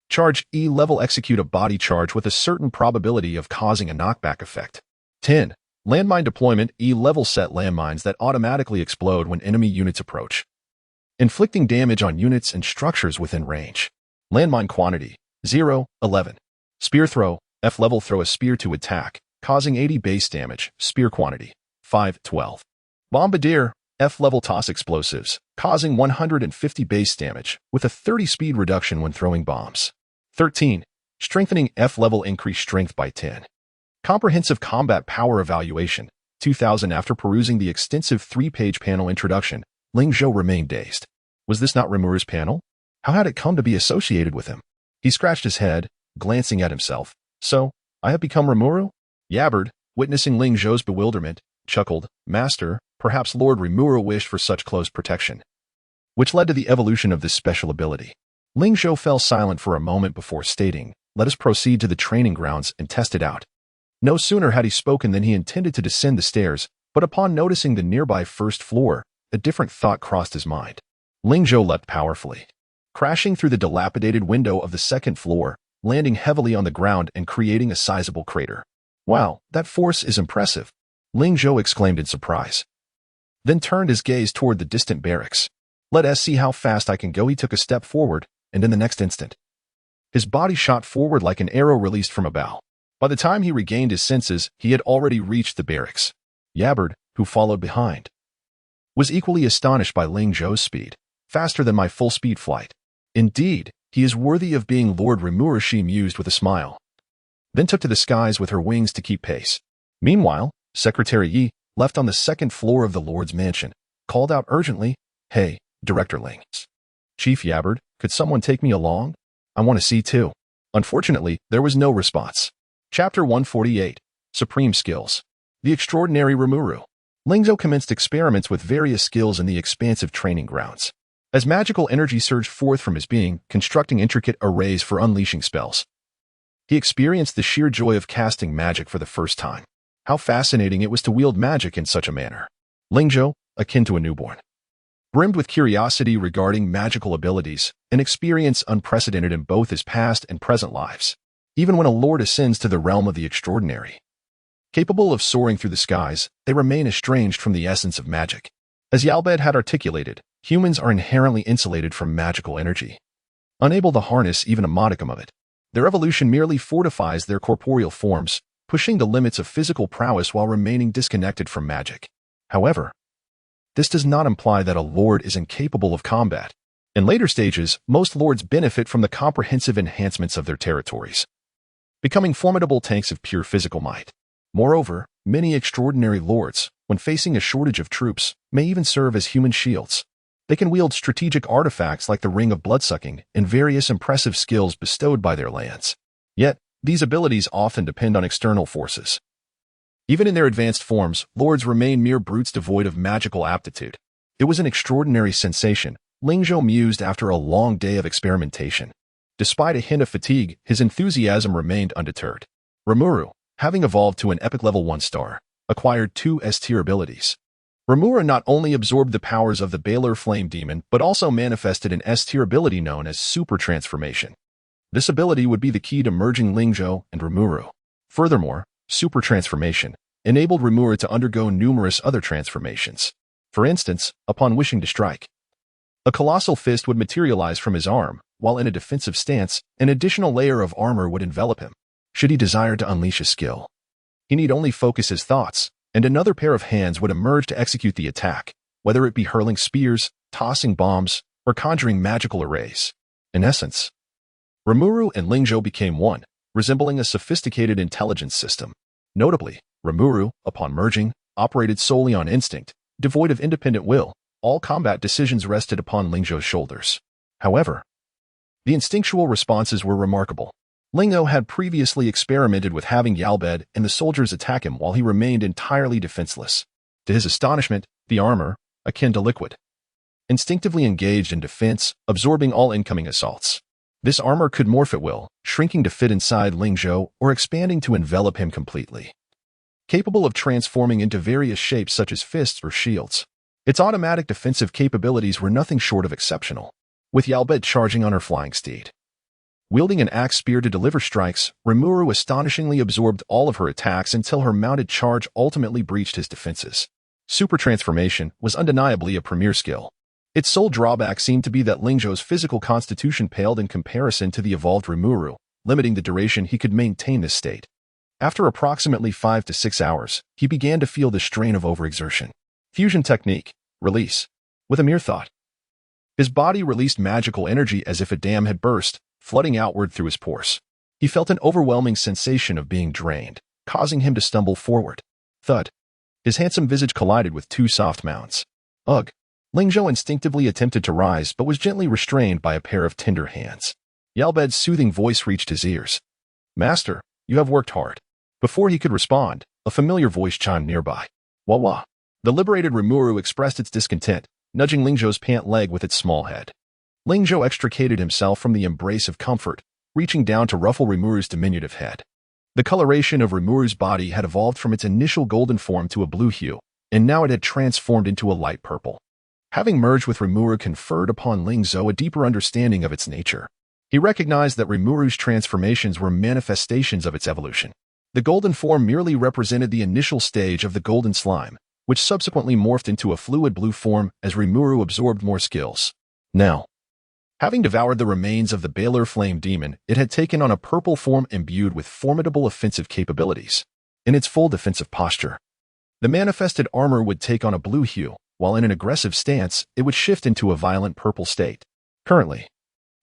Charge E-level execute a body charge with a certain probability of causing a knockback effect. 10. Landmine deployment E-level set landmines that automatically explode when enemy units approach, inflicting damage on units and structures within range. Landmine quantity 0, 11. Spear throw F-level throw a spear to attack, causing 80 base damage. Spear quantity 5, 12. Bombardier F-level toss explosives, causing 150 base damage, with a 30 speed reduction when throwing bombs. 13. Strengthening F-level increase strength by 10. Comprehensive combat power evaluation 2000. After perusing the extensive 3-page panel introduction, Ling Zhou remained dazed. Was this not Rimuru's panel? How had it come to be associated with him? He scratched his head, glancing at himself. So, I have become Rimuru? Yabbered, witnessing Ling Zhou's bewilderment, chuckled, Master, perhaps Lord Rimuru wished for such close protection, which led to the evolution of this special ability. Ling Zhou fell silent for a moment before stating, let us proceed to the training grounds and test it out. No sooner had he spoken than he intended to descend the stairs, but upon noticing the nearby first floor, a different thought crossed his mind. Ling Zhou leapt powerfully, crashing through the dilapidated window of the second floor, landing heavily on the ground and creating a sizable crater. Wow, that force is impressive, Ling Zhou exclaimed in surprise, then turned his gaze toward the distant barracks. Let us see how fast I can go. He took a step forward, and in the next instant, his body shot forward like an arrow released from a bow. By the time he regained his senses, he had already reached the barracks. Yabbered, who followed behind, was equally astonished by Ling Zhou's speed, faster than my full-speed flight. Indeed, he is worthy of being Lord Rimuru, she mused with a smile, then took to the skies with her wings to keep pace. Meanwhile, Secretary Yi, left on the second floor of the Lord's mansion, called out urgently, Hey, Director Ling. Chief Yabbered, could someone take me along? I want to see too. Unfortunately, there was no response. Chapter 148, Supreme Skills. The Extraordinary Rimuru. Ling Zhou commenced experiments with various skills in the expansive training grounds. As magical energy surged forth from his being, constructing intricate arrays for unleashing spells, he experienced the sheer joy of casting magic for the first time. How fascinating it was to wield magic in such a manner. Ling Zhou, akin to a newborn, brimmed with curiosity regarding magical abilities, an experience unprecedented in both his past and present lives. Even when a lord ascends to the realm of the extraordinary, capable of soaring through the skies, they remain estranged from the essence of magic. As Yalbed had articulated, humans are inherently insulated from magical energy, unable to harness even a modicum of it. Their evolution merely fortifies their corporeal forms, pushing the limits of physical prowess while remaining disconnected from magic. However, this does not imply that a lord is incapable of combat. In later stages, most lords benefit from the comprehensive enhancements of their territories, becoming formidable tanks of pure physical might. Moreover, many extraordinary lords, when facing a shortage of troops, may even serve as human shields. They can wield strategic artifacts like the Ring of Bloodsucking and various impressive skills bestowed by their lands. Yet, these abilities often depend on external forces. Even in their advanced forms, lords remain mere brutes devoid of magical aptitude. It was an extraordinary sensation, Ling Zhou mused after a long day of experimentation. Despite a hint of fatigue, his enthusiasm remained undeterred. Rimuru, having evolved to an epic level 1 star, acquired 2 S-tier abilities. Rimuru not only absorbed the powers of the Baylor Flame Demon, but also manifested an S-tier ability known as Super Transformation. This ability would be the key to merging Ling Zhou and Rimuru. Furthermore, Super Transformation enabled Rimuru to undergo numerous other transformations. For instance, upon wishing to strike, a colossal fist would materialize from his arm, while in a defensive stance, an additional layer of armor would envelop him. Should he desire to unleash a skill, he need only focus his thoughts, and another pair of hands would emerge to execute the attack, whether it be hurling spears, tossing bombs, or conjuring magical arrays. In essence, Rimuru and Ling Zhou became one, resembling a sophisticated intelligence system. Notably, Rimuru, upon merging, operated solely on instinct, devoid of independent will. All combat decisions rested upon Ling Zhou's shoulders. However, the instinctual responses were remarkable. Ling Zhou had previously experimented with having Yalbed and the soldiers attack him while he remained entirely defenseless. To his astonishment, the armor, akin to liquid, instinctively engaged in defense, absorbing all incoming assaults. This armor could morph at will, shrinking to fit inside Ling Zhou or expanding to envelop him completely. Capable of transforming into various shapes such as fists or shields. Its automatic defensive capabilities were nothing short of exceptional, with Yalbed charging on her flying steed. Wielding an axe spear to deliver strikes, Rimuru astonishingly absorbed all of her attacks until her mounted charge ultimately breached his defenses. Super transformation was undeniably a premier skill. Its sole drawback seemed to be that Ling Zhou's physical constitution paled in comparison to the evolved Rimuru, limiting the duration he could maintain this state. After approximately 5 to 6 hours, he began to feel the strain of overexertion. Fusion technique. Release. With a mere thought, his body released magical energy as if a dam had burst, flooding outward through his pores. He felt an overwhelming sensation of being drained, causing him to stumble forward. Thud. His handsome visage collided with 2 soft mounds. Ugh. Ling Zhou instinctively attempted to rise but was gently restrained by a pair of tender hands. Yalbed's soothing voice reached his ears. Master, you have worked hard. Before he could respond, a familiar voice chimed nearby. Wah wah. The liberated Rimuru expressed its discontent, nudging Ling Zhou's pant leg with its small head. Ling Zhou extricated himself from the embrace of comfort, reaching down to ruffle Rimuru's diminutive head. The coloration of Rimuru's body had evolved from its initial golden form to a blue hue, and now it had transformed into a light purple. Having merged with Rimuru conferred upon Ling Zhou a deeper understanding of its nature. He recognized that Rimuru's transformations were manifestations of its evolution. The golden form merely represented the initial stage of the golden slime, which subsequently morphed into a fluid blue form as Rimuru absorbed more skills. Now, having devoured the remains of the Baylor Flame Demon, it had taken on a purple form imbued with formidable offensive capabilities. In its full defensive posture, the manifested armor would take on a blue hue, while in an aggressive stance, it would shift into a violent purple state. Currently,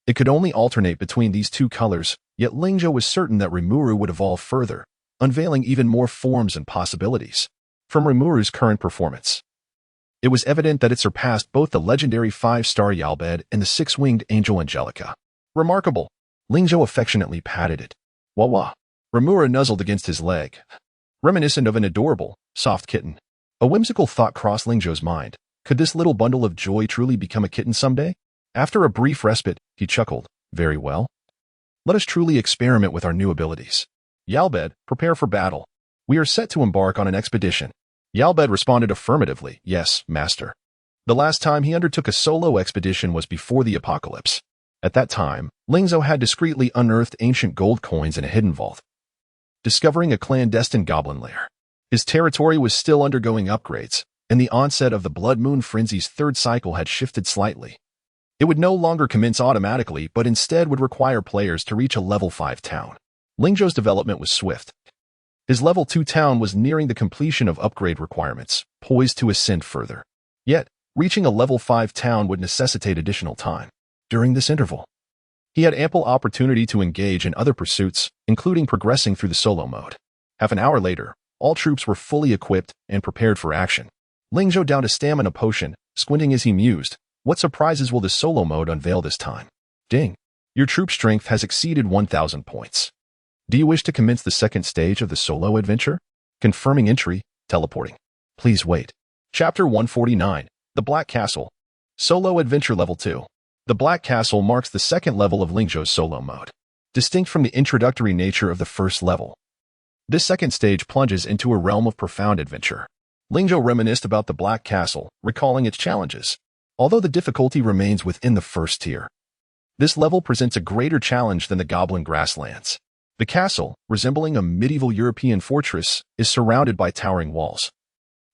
it could only alternate between these 2 colors, yet Ling Zhou was certain that Rimuru would evolve further, unveiling even more forms and possibilities. From Rimuru's current performance, it was evident that it surpassed both the legendary 5-star Yalbed and the 6-winged angel Angelica. Remarkable. Ling Zhou affectionately patted it. Wah wah. Rimuru nuzzled against his leg, reminiscent of an adorable, soft kitten. A whimsical thought crossed Ling Zhou's mind. Could this little bundle of joy truly become a kitten someday? After a brief respite, he chuckled. Very well. Let us truly experiment with our new abilities. Yalbed, prepare for battle. We are set to embark on an expedition. Yalbed responded affirmatively. Yes, master. The last time he undertook a solo expedition was before the apocalypse. At that time, Ling Zhou had discreetly unearthed ancient gold coins in a hidden vault, discovering a clandestine goblin lair. His territory was still undergoing upgrades, and the onset of the Blood Moon Frenzy's 3rd cycle had shifted slightly. It would no longer commence automatically, but instead would require players to reach a level 5 town. Ling Zhou's development was swift. His level 2 town was nearing the completion of upgrade requirements, poised to ascend further. Yet, reaching a level 5 town would necessitate additional time. During this interval, he had ample opportunity to engage in other pursuits, including progressing through the solo mode. Half an hour later, all troops were fully equipped and prepared for action. Ling Zhou downed a stamina potion, squinting as he mused. What surprises will the solo mode unveil this time? Ding. Your troop strength has exceeded 1,000 points. Do you wish to commence the 2nd stage of the solo adventure? Confirming entry, teleporting. Please wait. Chapter 149, The Black Castle. Solo Adventure Level 2. The Black Castle marks the 2nd level of Ling Zhou's solo mode, distinct from the introductory nature of the 1st level. This 2nd stage plunges into a realm of profound adventure. Ling Zhou reminisced about the Black Castle, recalling its challenges. Although the difficulty remains within the 1st tier, this level presents a greater challenge than the Goblin Grasslands. The castle, resembling a medieval European fortress, is surrounded by towering walls,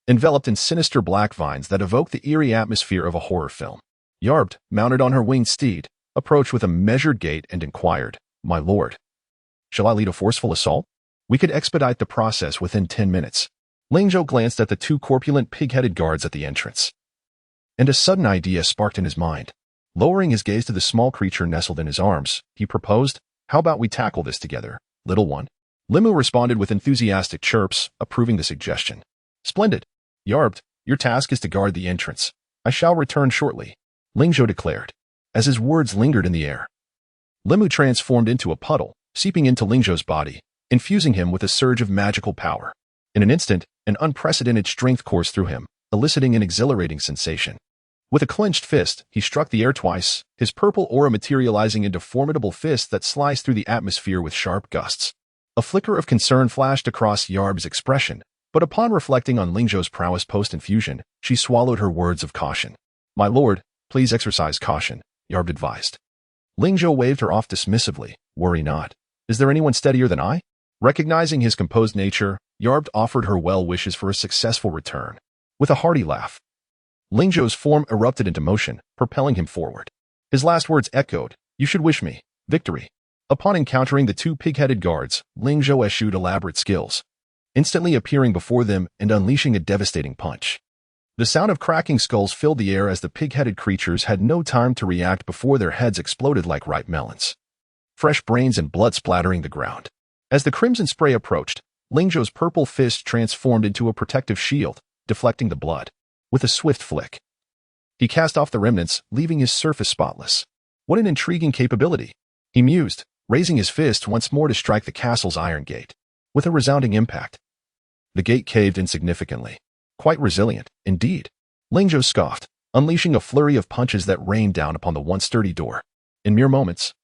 enveloped in sinister black vines that evoke the eerie atmosphere of a horror film. Yarbed, mounted on her winged steed, approached with a measured gait and inquired, My lord, shall I lead a forceful assault? We could expedite the process within 10 minutes. Ling Zhou glanced at the 2 corpulent pig-headed guards at the entrance, and a sudden idea sparked in his mind. Lowering his gaze to the small creature nestled in his arms, he proposed, How about we tackle this together, little one? Limu responded with enthusiastic chirps, approving the suggestion. Splendid. Yarbed, your task is to guard the entrance. I shall return shortly, Ling Zhou declared. As his words lingered in the air, Limu transformed into a puddle, seeping into Ling Zhou's body, infusing him with a surge of magical power. In an instant, an unprecedented strength coursed through him, eliciting an exhilarating sensation. With a clenched fist, he struck the air twice, his purple aura materializing into formidable fists that sliced through the atmosphere with sharp gusts. A flicker of concern flashed across Yarb's expression, but upon reflecting on Ling Zhou's prowess post-infusion, she swallowed her words of caution. "My lord, please exercise caution," Yarb advised. Ling Zhou waved her off dismissively. "Worry not. Is there anyone steadier than I?" Recognizing his composed nature, Yarb offered her well wishes for a successful return. With a hearty laugh, Ling Zhou's form erupted into motion, propelling him forward. His last words echoed, "You should wish me victory." Upon encountering the two pig-headed guards, Ling Zhou eschewed elaborate skills, instantly appearing before them and unleashing a devastating punch. The sound of cracking skulls filled the air as the pig-headed creatures had no time to react before their heads exploded like ripe melons, fresh brains and blood splattering the ground. As the crimson spray approached, Ling Zhou's purple fist transformed into a protective shield, deflecting the blood. With a swift flick, he cast off the remnants, leaving his surface spotless. What an intriguing capability, he mused, raising his fist once more to strike the castle's iron gate. With a resounding impact, the gate caved insignificantly. Quite resilient, indeed. Ling Zhou scoffed, unleashing a flurry of punches that rained down upon the once sturdy door. In mere moments,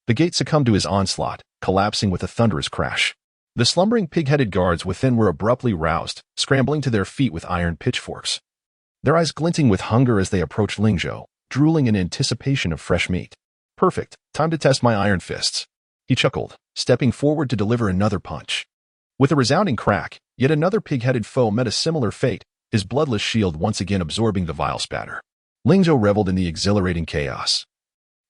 the gate succumbed to his onslaught, collapsing with a thunderous crash. The slumbering pig-headed guards within were abruptly roused, scrambling to their feet with iron pitchforks, their eyes glinting with hunger as they approached Ling Zhou, drooling in anticipation of fresh meat. "Perfect, time to test my iron fists," he chuckled, stepping forward to deliver another punch. With a resounding crack, yet another pig-headed foe met a similar fate, his bloodless shield once again absorbing the vile spatter. Ling Zhou reveled in the exhilarating chaos,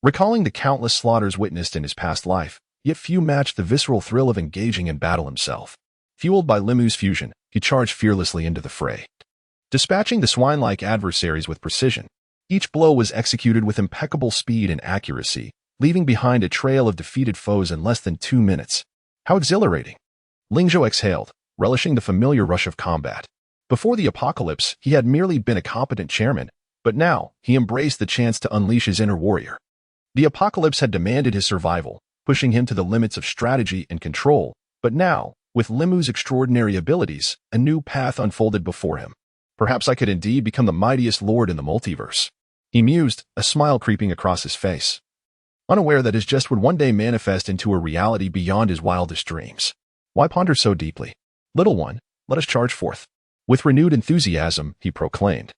recalling the countless slaughters witnessed in his past life, yet few matched the visceral thrill of engaging in battle himself. Fueled by Limu's fusion, he charged fearlessly into the fray, dispatching the swine-like adversaries with precision. Each blow was executed with impeccable speed and accuracy, leaving behind a trail of defeated foes in less than 2 minutes. How exhilarating! Ling Zhou exhaled, relishing the familiar rush of combat. Before the apocalypse, he had merely been a competent chairman, but now he embraced the chance to unleash his inner warrior. The apocalypse had demanded his survival, pushing him to the limits of strategy and control, but now, with Limu's extraordinary abilities, a new path unfolded before him. Perhaps I could indeed become the mightiest lord in the multiverse, he mused, a smile creeping across his face, unaware that his jest would one day manifest into a reality beyond his wildest dreams. Why ponder so deeply? Little one, let us charge forth. With renewed enthusiasm, he proclaimed,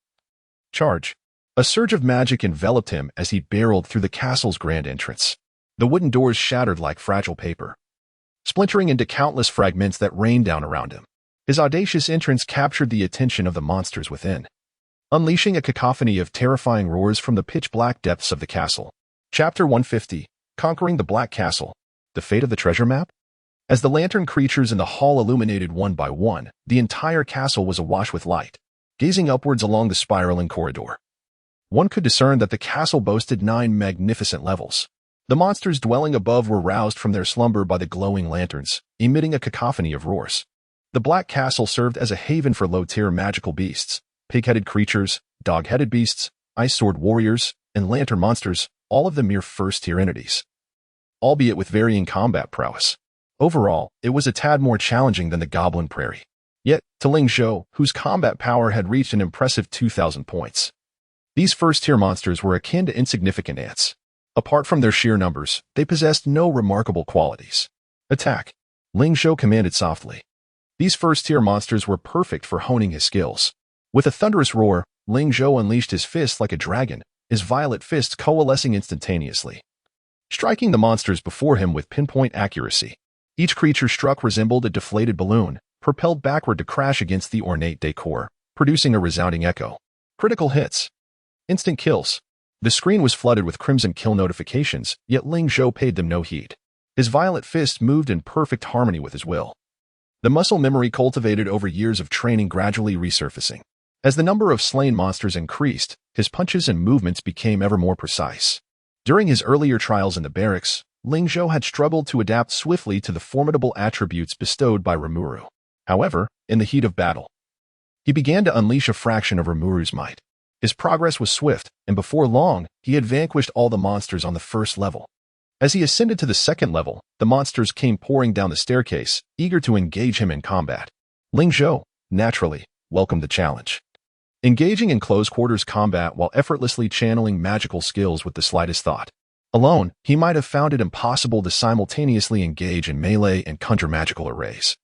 "Charge." A surge of magic enveloped him as he barreled through the castle's grand entrance. The wooden doors shattered like fragile paper, splintering into countless fragments that rained down around him. His audacious entrance captured the attention of the monsters within, unleashing a cacophony of terrifying roars from the pitch-black depths of the castle. Chapter 150, Conquering the Black Castle. The Fate of the Treasure Map? As the lantern creatures in the hall illuminated one by one, the entire castle was awash with light. Gazing upwards along the spiraling corridor, one could discern that the castle boasted 9 magnificent levels. The monsters dwelling above were roused from their slumber by the glowing lanterns, emitting a cacophony of roars. The Black Castle served as a haven for low-tier magical beasts, pig-headed creatures, dog-headed beasts, ice-sword warriors, and lantern monsters, all of them mere first-tier entities, albeit with varying combat prowess. Overall, it was a tad more challenging than the Goblin Prairie. Yet, to Ling Zhou, whose combat power had reached an impressive 2,000 points, these first-tier monsters were akin to insignificant ants. Apart from their sheer numbers, they possessed no remarkable qualities. "Attack," Ling Zhou commanded softly. These first-tier monsters were perfect for honing his skills. With a thunderous roar, Ling Zhou unleashed his fist like a dragon, his violet fists coalescing instantaneously, striking the monsters before him with pinpoint accuracy. Each creature struck resembled a deflated balloon, propelled backward to crash against the ornate decor, producing a resounding echo. Critical hits. Instant kills. The screen was flooded with crimson kill notifications, yet Ling Zhou paid them no heed. His violet fist moved in perfect harmony with his will, the muscle memory cultivated over years of training gradually resurfacing. As the number of slain monsters increased, his punches and movements became ever more precise. During his earlier trials in the barracks, Ling Zhou had struggled to adapt swiftly to the formidable attributes bestowed by Rimuru. However, in the heat of battle, he began to unleash a fraction of Rimuru's might. His progress was swift, and before long, he had vanquished all the monsters on the first level. As he ascended to the second level, the monsters came pouring down the staircase, eager to engage him in combat. Ling Zhou, naturally, welcomed the challenge. engaging in close-quarters combat while effortlessly channeling magical skills with the slightest thought. Alone, he might have found it impossible to simultaneously engage in melee and conjure magical arrays.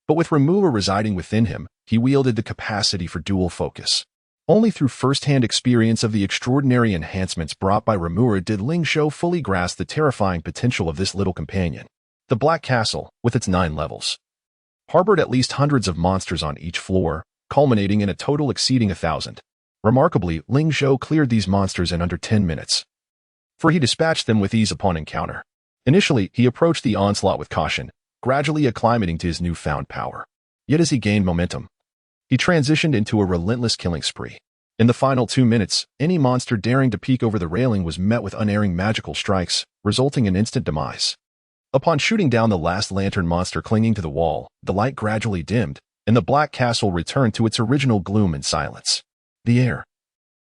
But with Remua residing within him, he wielded the capacity for dual focus. Only through first-hand experience of the extraordinary enhancements brought by Remua did Ling Zhou fully grasp the terrifying potential of this little companion. The Black Castle, with its 9 levels, harbored at least hundreds of monsters on each floor, culminating in a total exceeding 1,000. Remarkably, Ling Zhou cleared these monsters in under 10 minutes, for he dispatched them with ease upon encounter. Initially, he approached the onslaught with caution, gradually acclimating to his newfound power. Yet as he gained momentum, he transitioned into a relentless killing spree. In the final 2 minutes, any monster daring to peek over the railing was met with unerring magical strikes, resulting in instant demise. Upon shooting down the last lantern monster clinging to the wall, the light gradually dimmed, and the Black Castle returned to its original gloom and silence. The air,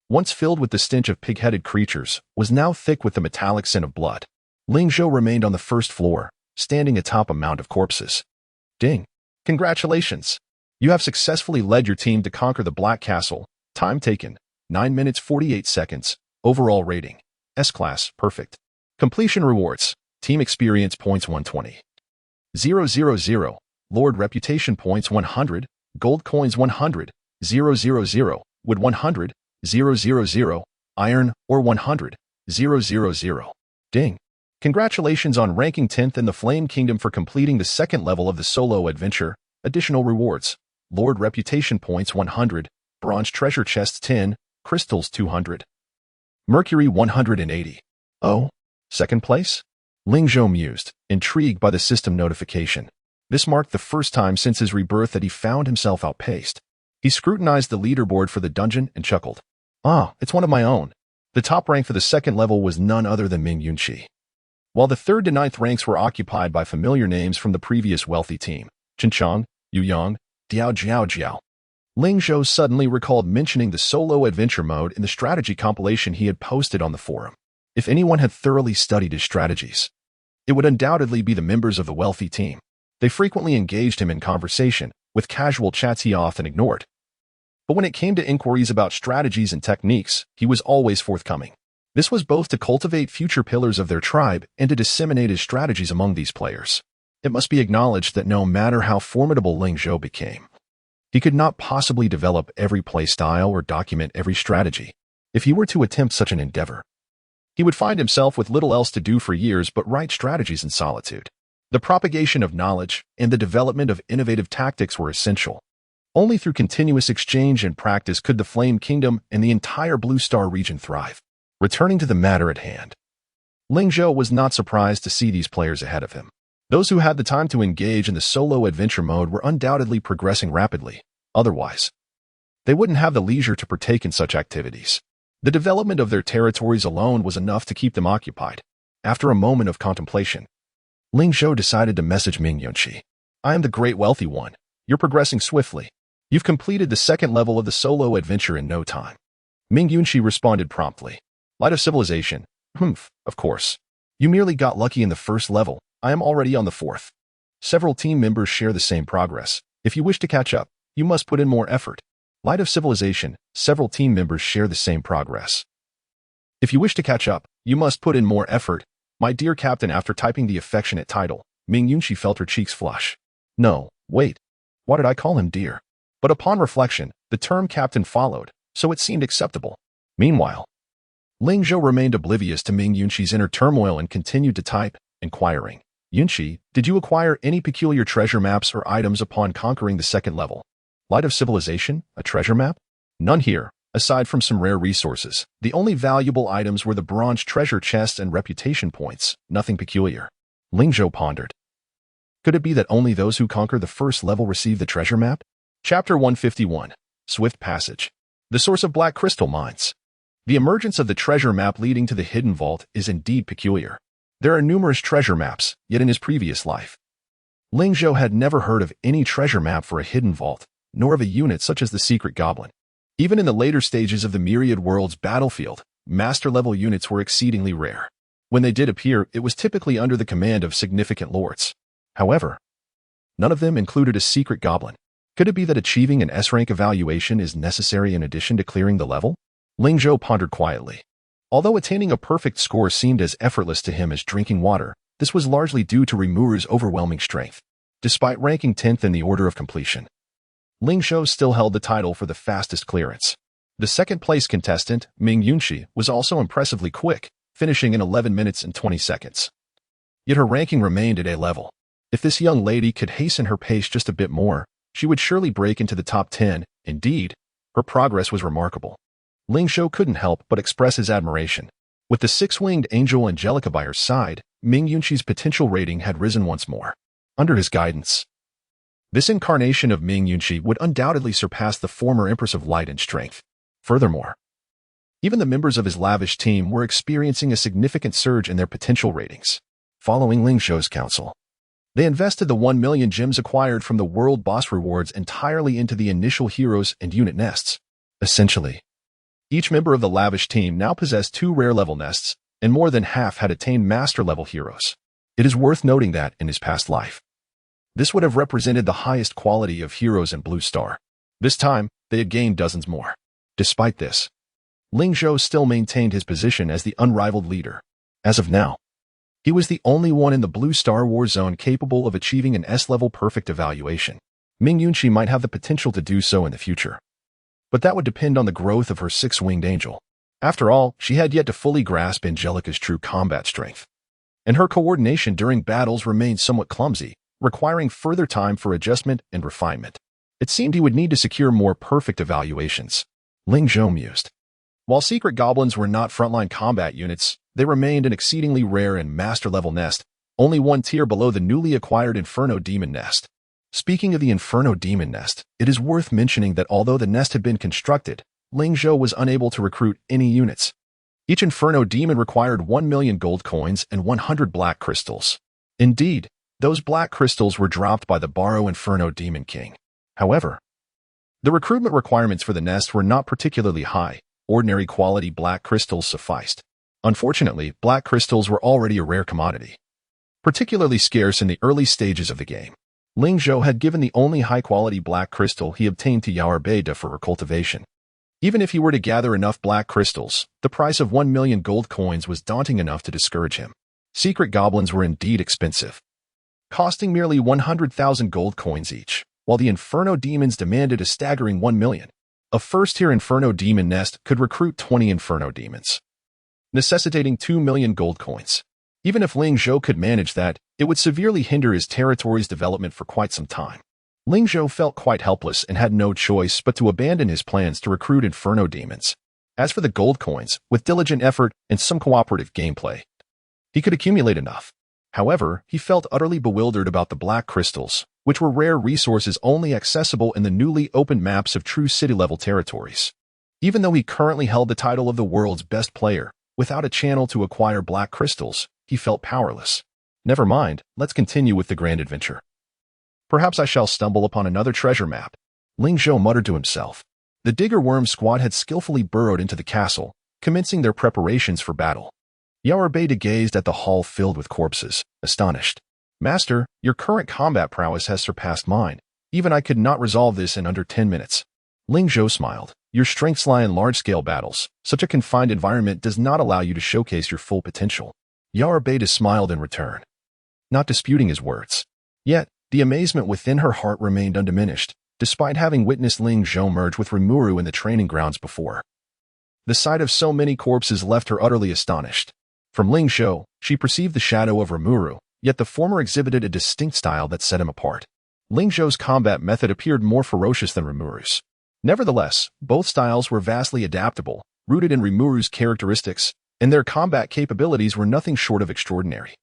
once filled with the stench of pig-headed creatures, was now thick with the metallic scent of blood. Ling Zhou remained on the first floor, standing atop a mound of corpses. Ding! Congratulations! You have successfully led your team to conquer the Black Castle. Time taken, 9 minutes 48 seconds. Overall rating, S-Class, perfect. Completion rewards, Team Experience points 120. 000, Lord Reputation points 100, Gold Coins 100, 000, Wood 100, 000, Iron Ore 100, 000. Ding! Congratulations on ranking 10th in the Flame Kingdom for completing the second level of the solo adventure. Additional rewards, Lord Reputation points 100, Bronze Treasure Chests 10, Crystals 200. Mercury 180. Oh, second place? Ling Zhou mused, intrigued by the system notification. This marked the first time since his rebirth that he found himself outpaced. He scrutinized the leaderboard for the dungeon and chuckled. Ah, it's one of my own. The top rank for the second level was none other than Ming Yunqi, while the 3rd to 9th ranks were occupied by familiar names from the previous wealthy team, Chen Chang, Yu Yang, Diao Jiao Jiao. Ling Zhou suddenly recalled mentioning the solo adventure mode in the strategy compilation he had posted on the forum. If anyone had thoroughly studied his strategies, it would undoubtedly be the members of the wealthy team. They frequently engaged him in conversation, with casual chats he often ignored. But when it came to inquiries about strategies and techniques, he was always forthcoming. This was both to cultivate future pillars of their tribe and to disseminate his strategies among these players. It must be acknowledged that no matter how formidable Ling Zhou became, he could not possibly develop every playstyle or document every strategy. If he were to attempt such an endeavor, he would find himself with little else to do for years but write strategies in solitude. The propagation of knowledge and the development of innovative tactics were essential. Only through continuous exchange and practice could the Flame Kingdom and the entire Blue Star region thrive. Returning to the matter at hand, Ling Zhou was not surprised to see these players ahead of him. Those who had the time to engage in the solo adventure mode were undoubtedly progressing rapidly. Otherwise, they wouldn't have the leisure to partake in such activities. The development of their territories alone was enough to keep them occupied. After a moment of contemplation, Ling Zhou decided to message Ming Yunqi. I am the great wealthy one. You're progressing swiftly. You've completed the second level of the solo adventure in no time. Ming Yunqi responded promptly. Light of Civilization. Of course. You merely got lucky in the first level. I am already on the 4th. Several team members share the same progress. If you wish to catch up, you must put in more effort. Light of Civilization. Several team members share the same progress. If you wish to catch up, you must put in more effort. My dear captain. After typing the affectionate title, Ming Yunqi felt her cheeks flush. No, wait. Why did I call him dear? But upon reflection, the term captain followed, so it seemed acceptable. Meanwhile, Ling Zhou remained oblivious to Ming Yunqi's inner turmoil and continued to type, inquiring. Yunqi, did you acquire any peculiar treasure maps or items upon conquering the second level? Light of Civilization? A treasure map? None here. Aside from some rare resources, the only valuable items were the bronze treasure chests and reputation points, nothing peculiar. Ling Zhou pondered. Could it be that only those who conquer the first level receive the treasure map? Chapter 151. Swift Passage. The source of black crystal mines. The emergence of the treasure map leading to the hidden vault is indeed peculiar. There are numerous treasure maps, yet in his previous life, Ling Zhou had never heard of any treasure map for a hidden vault, nor of a unit such as the Secret Goblin. Even in the later stages of the Myriad Worlds battlefield, master-level units were exceedingly rare. When they did appear, it was typically under the command of significant lords. However, none of them included a Secret Goblin. Could it be that achieving an S-rank evaluation is necessary in addition to clearing the level? Ling Zhou pondered quietly. Although attaining a perfect score seemed as effortless to him as drinking water, this was largely due to Rimuru's overwhelming strength. Despite ranking 10th in the order of completion, Ling Zhou still held the title for the fastest clearance. The second-place contestant, Ming Yunxi, was also impressively quick, finishing in 11 minutes and 20 seconds. Yet her ranking remained at A level. If this young lady could hasten her pace just a bit more, she would surely break into the top 10. Indeed, her progress was remarkable. Ling Zhou couldn't help but express his admiration. With the six-winged angel Angelica by her side, Ming Yunxi's potential rating had risen once more. Under his guidance, this incarnation of Ming Yunxi would undoubtedly surpass the former Empress of Light in strength. Furthermore, even the members of his lavish team were experiencing a significant surge in their potential ratings. Following Ling Zhou's counsel, they invested the 1 million gems acquired from the World Boss rewards entirely into the initial heroes and unit nests. Essentially, each member of the lavish team now possessed 2 rare-level nests, and more than half had attained master-level heroes. It is worth noting that, in his past life, this would have represented the highest quality of heroes in Blue Star. This time, they had gained dozens more. Despite this, Ling Zhou still maintained his position as the unrivaled leader. As of now, he was the only one in the Blue Star War Zone capable of achieving an S-level perfect evaluation. Ming Yunxi might have the potential to do so in the future, but that would depend on the growth of her six-winged angel. After all, she had yet to fully grasp Angelica's true combat strength, and her coordination during battles remained somewhat clumsy, requiring further time for adjustment and refinement. It seemed he would need to secure more perfect evaluations. Ling Zhou mused. While secret goblins were not frontline combat units, they remained an exceedingly rare and master-level nest, only 1 tier below the newly acquired Inferno Demon Nest. Speaking of the Inferno Demon Nest, it is worth mentioning that although the nest had been constructed, Ling Zhou was unable to recruit any units. Each Inferno Demon required 1 million gold coins and 100 black crystals. Indeed, those black crystals were dropped by the Barrow Inferno Demon King. However, the recruitment requirements for the nest were not particularly high. Ordinary quality black crystals sufficed. Unfortunately, black crystals were already a rare commodity, particularly scarce in the early stages of the game. Ling Zhou had given the only high-quality black crystal he obtained to Yaorbeda for her cultivation. Even if he were to gather enough black crystals, the price of 1 million gold coins was daunting enough to discourage him. Secret goblins were indeed expensive, costing merely 100,000 gold coins each, while the Inferno Demons demanded a staggering 1 million. A first-tier Inferno Demon nest could recruit 20 Inferno Demons, necessitating 2 million gold coins. Even if Ling Zhou could manage that, it would severely hinder his territory's development for quite some time. Ling Zhou felt quite helpless and had no choice but to abandon his plans to recruit Inferno Demons. As for the gold coins, with diligent effort and some cooperative gameplay, he could accumulate enough. However, he felt utterly bewildered about the black crystals, which were rare resources only accessible in the newly opened maps of true city-level territories. Even though he currently held the title of the world's best player, without a channel to acquire black crystals, he felt powerless. Never mind, let's continue with the grand adventure. Perhaps I shall stumble upon another treasure map, Ling Zhou muttered to himself. The Digger Worm squad had skillfully burrowed into the castle, commencing their preparations for battle. Yaorbeda gazed at the hall filled with corpses, astonished. Master, your current combat prowess has surpassed mine. Even I could not resolve this in under 10 minutes. Ling Zhou smiled. Your strengths lie in large-scale battles. Such a confined environment does not allow you to showcase your full potential. Yaorbeda smiled in return, not disputing his words. Yet, the amazement within her heart remained undiminished, despite having witnessed Ling Zhou merge with Rimuru in the training grounds before. The sight of so many corpses left her utterly astonished. From Ling Zhou, she perceived the shadow of Rimuru, yet the former exhibited a distinct style that set him apart. Ling Zhou's combat method appeared more ferocious than Rimuru's. Nevertheless, both styles were vastly adaptable, rooted in Rimuru's characteristics, and their combat capabilities were nothing short of extraordinary.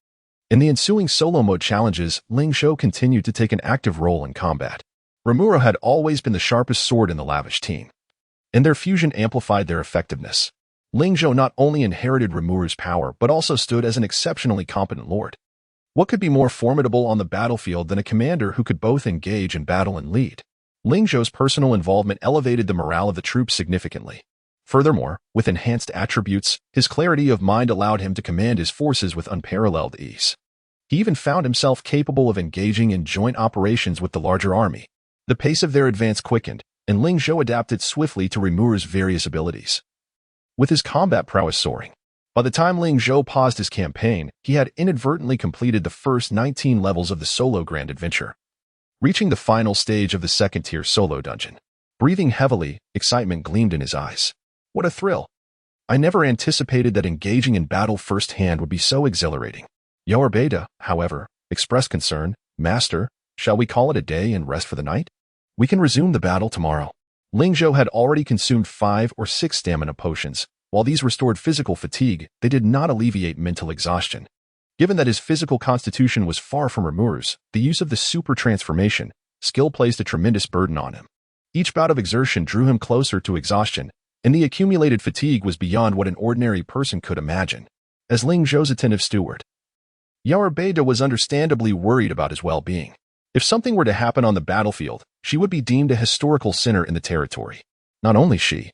In the ensuing solo mode challenges, Ling Zhou continued to take an active role in combat. Rimuru had always been the sharpest sword in the lavish team, and their fusion amplified their effectiveness. Ling Zhou not only inherited Rimuru's power, but also stood as an exceptionally competent lord. What could be more formidable on the battlefield than a commander who could both engage in battle and lead? Ling Zhou's personal involvement elevated the morale of the troops significantly. Furthermore, with enhanced attributes, his clarity of mind allowed him to command his forces with unparalleled ease. He even found himself capable of engaging in joint operations with the larger army. The pace of their advance quickened, and Ling Zhou adapted swiftly to Rimur's various abilities. With his combat prowess soaring, by the time Ling Zhou paused his campaign, he had inadvertently completed the first 19 levels of the solo grand adventure, reaching the final stage of the second-tier solo dungeon. Breathing heavily, excitement gleamed in his eyes. What a thrill! I never anticipated that engaging in battle firsthand would be so exhilarating. Beta, however, expressed concern. Master, shall we call it a day and rest for the night? We can resume the battle tomorrow. Ling Zhou had already consumed 5 or 6 stamina potions. While these restored physical fatigue, they did not alleviate mental exhaustion. Given that his physical constitution was far from Rimur's, the use of the super transformation skill placed a tremendous burden on him. Each bout of exertion drew him closer to exhaustion, and the accumulated fatigue was beyond what an ordinary person could imagine. As Ling Zhou's attentive steward, Beta was understandably worried about his well-being. If something were to happen on the battlefield, she would be deemed a historical sinner in the territory. Not only she,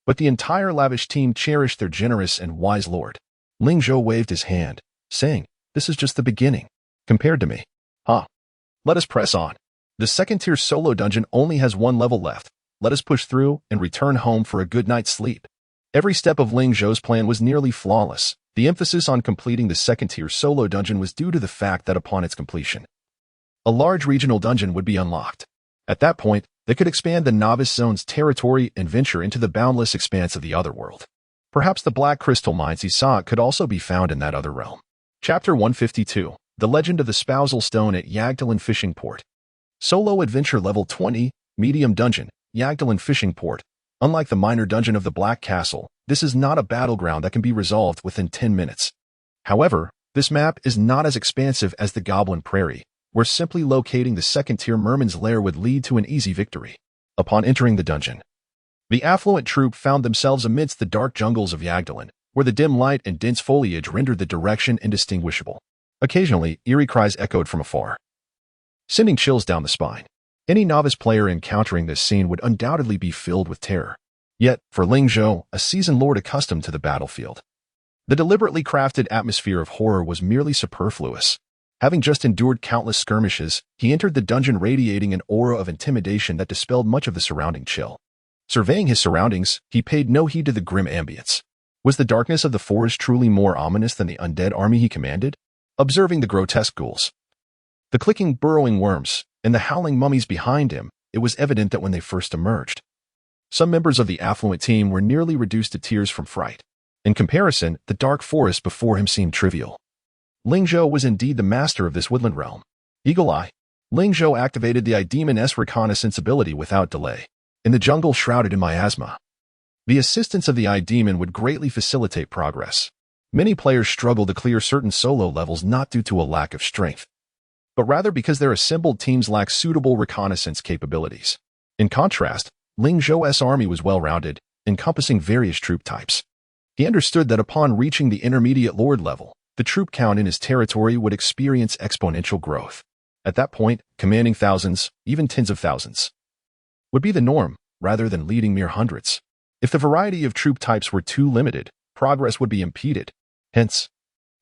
but the entire lavish team cherished their generous and wise lord. Ling Zhou waved his hand, saying, "This is just the beginning. Compared to me. Let us press on. The second-tier solo dungeon only has 1 level left. Let us push through and return home for a good night's sleep." Every step of Ling Zhou's plan was nearly flawless. The emphasis on completing the second-tier solo dungeon was due to the fact that upon its completion, a large regional dungeon would be unlocked. At that point, they could expand the novice zone's territory and venture into the boundless expanse of the otherworld. Perhaps the black crystal mines he sought could also be found in that other realm. Chapter 152, The Legend of the Spousal Stone at Yagdalin Fishing Port. Solo Adventure Level 20, Medium Dungeon, Yagdalin Fishing Port. Unlike the minor dungeon of the Black Castle, this is not a battleground that can be resolved within 10 minutes. However, this map is not as expansive as the Goblin Prairie, where simply locating the second-tier merman's lair would lead to an easy victory. Upon entering the dungeon, the affluent troop found themselves amidst the dark jungles of Yagdalin, where the dim light and dense foliage rendered the direction indistinguishable. Occasionally, eerie cries echoed from afar, sending chills down the spine. Any novice player encountering this scene would undoubtedly be filled with terror. Yet, for Ling Zhou, a seasoned lord accustomed to the battlefield, the deliberately crafted atmosphere of horror was merely superfluous. Having just endured countless skirmishes, he entered the dungeon radiating an aura of intimidation that dispelled much of the surrounding chill. Surveying his surroundings, he paid no heed to the grim ambience. Was the darkness of the forest truly more ominous than the undead army he commanded? Observing the grotesque ghouls, the clicking burrowing worms, and the howling mummies behind him, it was evident that when they first emerged, some members of the affluent team were nearly reduced to tears from fright. In comparison, the dark forest before him seemed trivial. Ling Zhou was indeed the master of this woodland realm. Eagle Eye. Ling Zhou activated the Demon's reconnaissance ability without delay. In the jungle shrouded in miasma, the assistance of the Demon would greatly facilitate progress. Many players struggle to clear certain solo levels not due to a lack of strength, but rather because their assembled teams lack suitable reconnaissance capabilities. In contrast, Ling Zhou's army was well-rounded, encompassing various troop types. He understood that upon reaching the intermediate lord level, the troop count in his territory would experience exponential growth. At that point, commanding thousands, even tens of thousands, would be the norm, rather than leading mere hundreds. If the variety of troop types were too limited, progress would be impeded. Hence,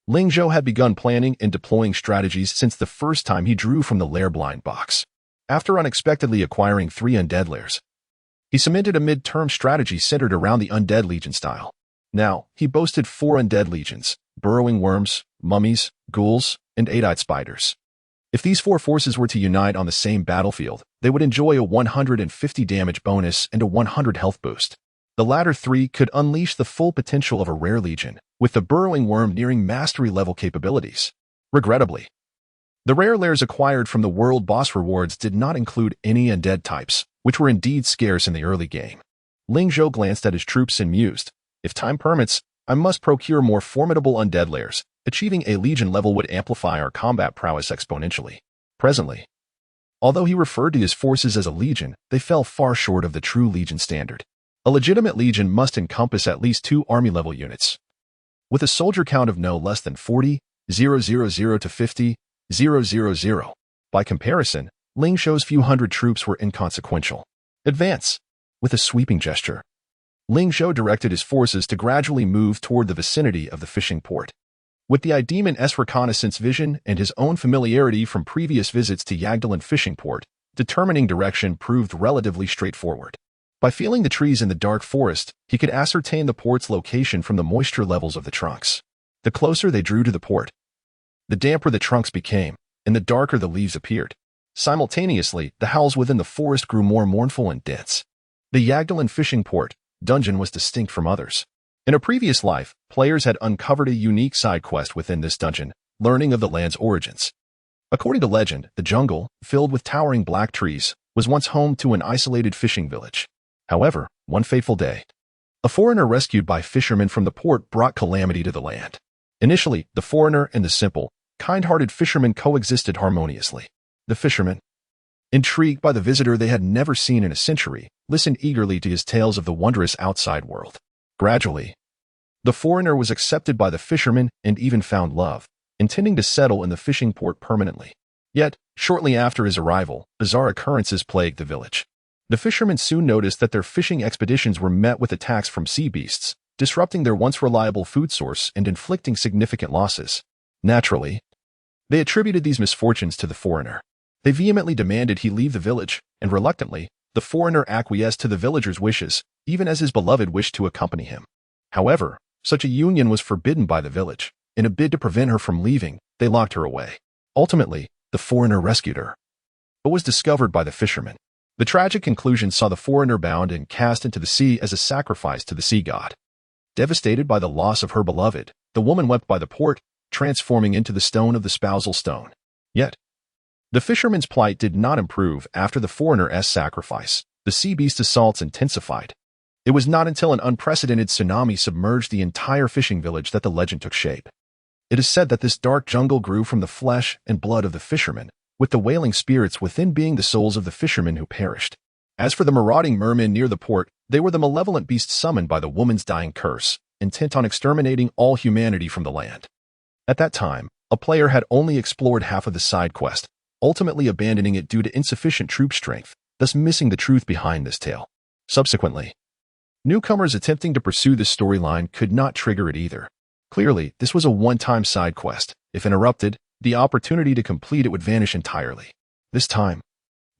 Ling Zhou had begun planning and deploying strategies since the first time he drew from the lair blind box. After unexpectedly acquiring 3 undead lairs, he cemented a mid-term strategy centered around the undead legion style. Now, he boasted 4 undead legions: burrowing worms, mummies, ghouls, and 8-eyed spiders. If these 4 forces were to unite on the same battlefield, they would enjoy a 150 damage bonus and a 100 health boost. The latter 3 could unleash the full potential of a rare legion, with the burrowing worm nearing mastery-level capabilities. Regrettably, the rare lairs acquired from the world boss rewards did not include any undead types, which were indeed scarce in the early game. Ling Zhou glanced at his troops and mused, "If time permits, I must procure more formidable undead lairs. Achieving a legion level would amplify our combat prowess exponentially." Presently, although he referred to his forces as a legion, they fell far short of the true legion standard. A legitimate legion must encompass at least 2 army-level units, with a soldier count of no less than 40,000 to 50,000. By comparison, Ling Zhou's few hundred troops were inconsequential. Advance! With a sweeping gesture, Ling Zhou directed his forces to gradually move toward the vicinity of the fishing port. With the Demon's reconnaissance vision and his own familiarity from previous visits to Yagdalin Fishing Port, determining direction proved relatively straightforward. By feeling the trees in the dark forest, he could ascertain the port's location from the moisture levels of the trunks. The closer they drew to the port, the damper the trunks became, and the darker the leaves appeared. Simultaneously, the howls within the forest grew more mournful and dense. The Yagdalin fishing port dungeon was distinct from others. In a previous life, players had uncovered a unique side quest within this dungeon, learning of the land's origins. According to legend, the jungle, filled with towering black trees, was once home to an isolated fishing village. However, one fateful day, a foreigner rescued by fishermen from the port brought calamity to the land. Initially, the foreigner and the simple, kind-hearted fishermen coexisted harmoniously. The fishermen, intrigued by the visitor they had never seen in a century, listened eagerly to his tales of the wondrous outside world. Gradually, the foreigner was accepted by the fishermen and even found love, intending to settle in the fishing port permanently. Yet, shortly after his arrival, bizarre occurrences plagued the village. The fishermen soon noticed that their fishing expeditions were met with attacks from sea beasts, disrupting their once reliable food source and inflicting significant losses. Naturally, they attributed these misfortunes to the foreigner. They vehemently demanded he leave the village, and reluctantly, the foreigner acquiesced to the villagers' wishes, even as his beloved wished to accompany him. However, such a union was forbidden by the village. In a bid to prevent her from leaving, they locked her away. Ultimately, the foreigner rescued her, but was discovered by the fishermen. The tragic conclusion saw the foreigner bound and cast into the sea as a sacrifice to the sea god. Devastated by the loss of her beloved, the woman wept by the port, transforming into the stone of the spousal stone. Yet, the fisherman's plight did not improve after the foreigner's sacrifice. The sea beast assaults intensified. It was not until an unprecedented tsunami submerged the entire fishing village that the legend took shape. It is said that this dark jungle grew from the flesh and blood of the fishermen, with the wailing spirits within being the souls of the fishermen who perished. As for the marauding mermen near the port, they were the malevolent beasts summoned by the woman's dying curse, intent on exterminating all humanity from the land. At that time, a player had only explored half of the side quest, ultimately abandoning it due to insufficient troop strength, thus missing the truth behind this tale. Subsequently, newcomers attempting to pursue this storyline could not trigger it either. Clearly, this was a one-time side quest. If interrupted, the opportunity to complete it would vanish entirely. This time,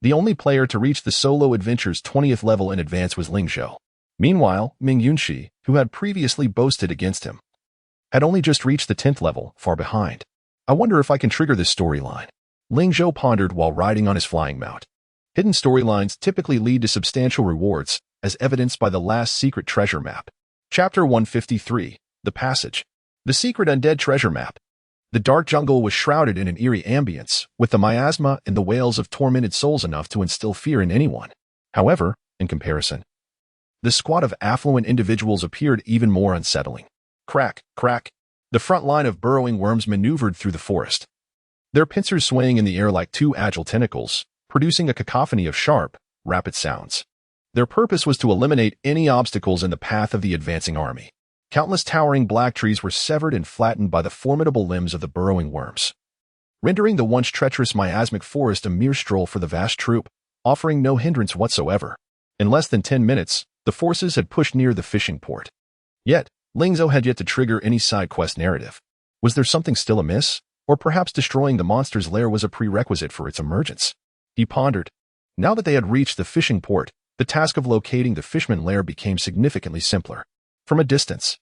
the only player to reach the solo adventure's 20th level in advance was Ling Zhou. Meanwhile, Ming Yunxi, who had previously boasted against him, had only just reached the 10th level, far behind. I wonder if I can trigger this storyline. Ling Zhou pondered while riding on his flying mount. Hidden storylines typically lead to substantial rewards, as evidenced by the last secret treasure map. Chapter 153, The Passage. The secret undead treasure map. The dark jungle was shrouded in an eerie ambience, with the miasma and the wails of tormented souls enough to instill fear in anyone. However, in comparison, the squad of affluent individuals appeared even more unsettling. Crack, crack. The front line of burrowing worms maneuvered through the forest, their pincers swaying in the air like two agile tentacles, producing a cacophony of sharp, rapid sounds. Their purpose was to eliminate any obstacles in the path of the advancing army. Countless towering black trees were severed and flattened by the formidable limbs of the burrowing worms, rendering the once treacherous miasmic forest a mere stroll for the vast troop, offering no hindrance whatsoever. In less than 10 minutes, the forces had pushed near the fishing port. Yet, Ling Zhou had yet to trigger any side quest narrative. Was there something still amiss? Or perhaps destroying the monster's lair was a prerequisite for its emergence? He pondered. Now that they had reached the fishing port, the task of locating the fishman lair became significantly simpler. From a distance,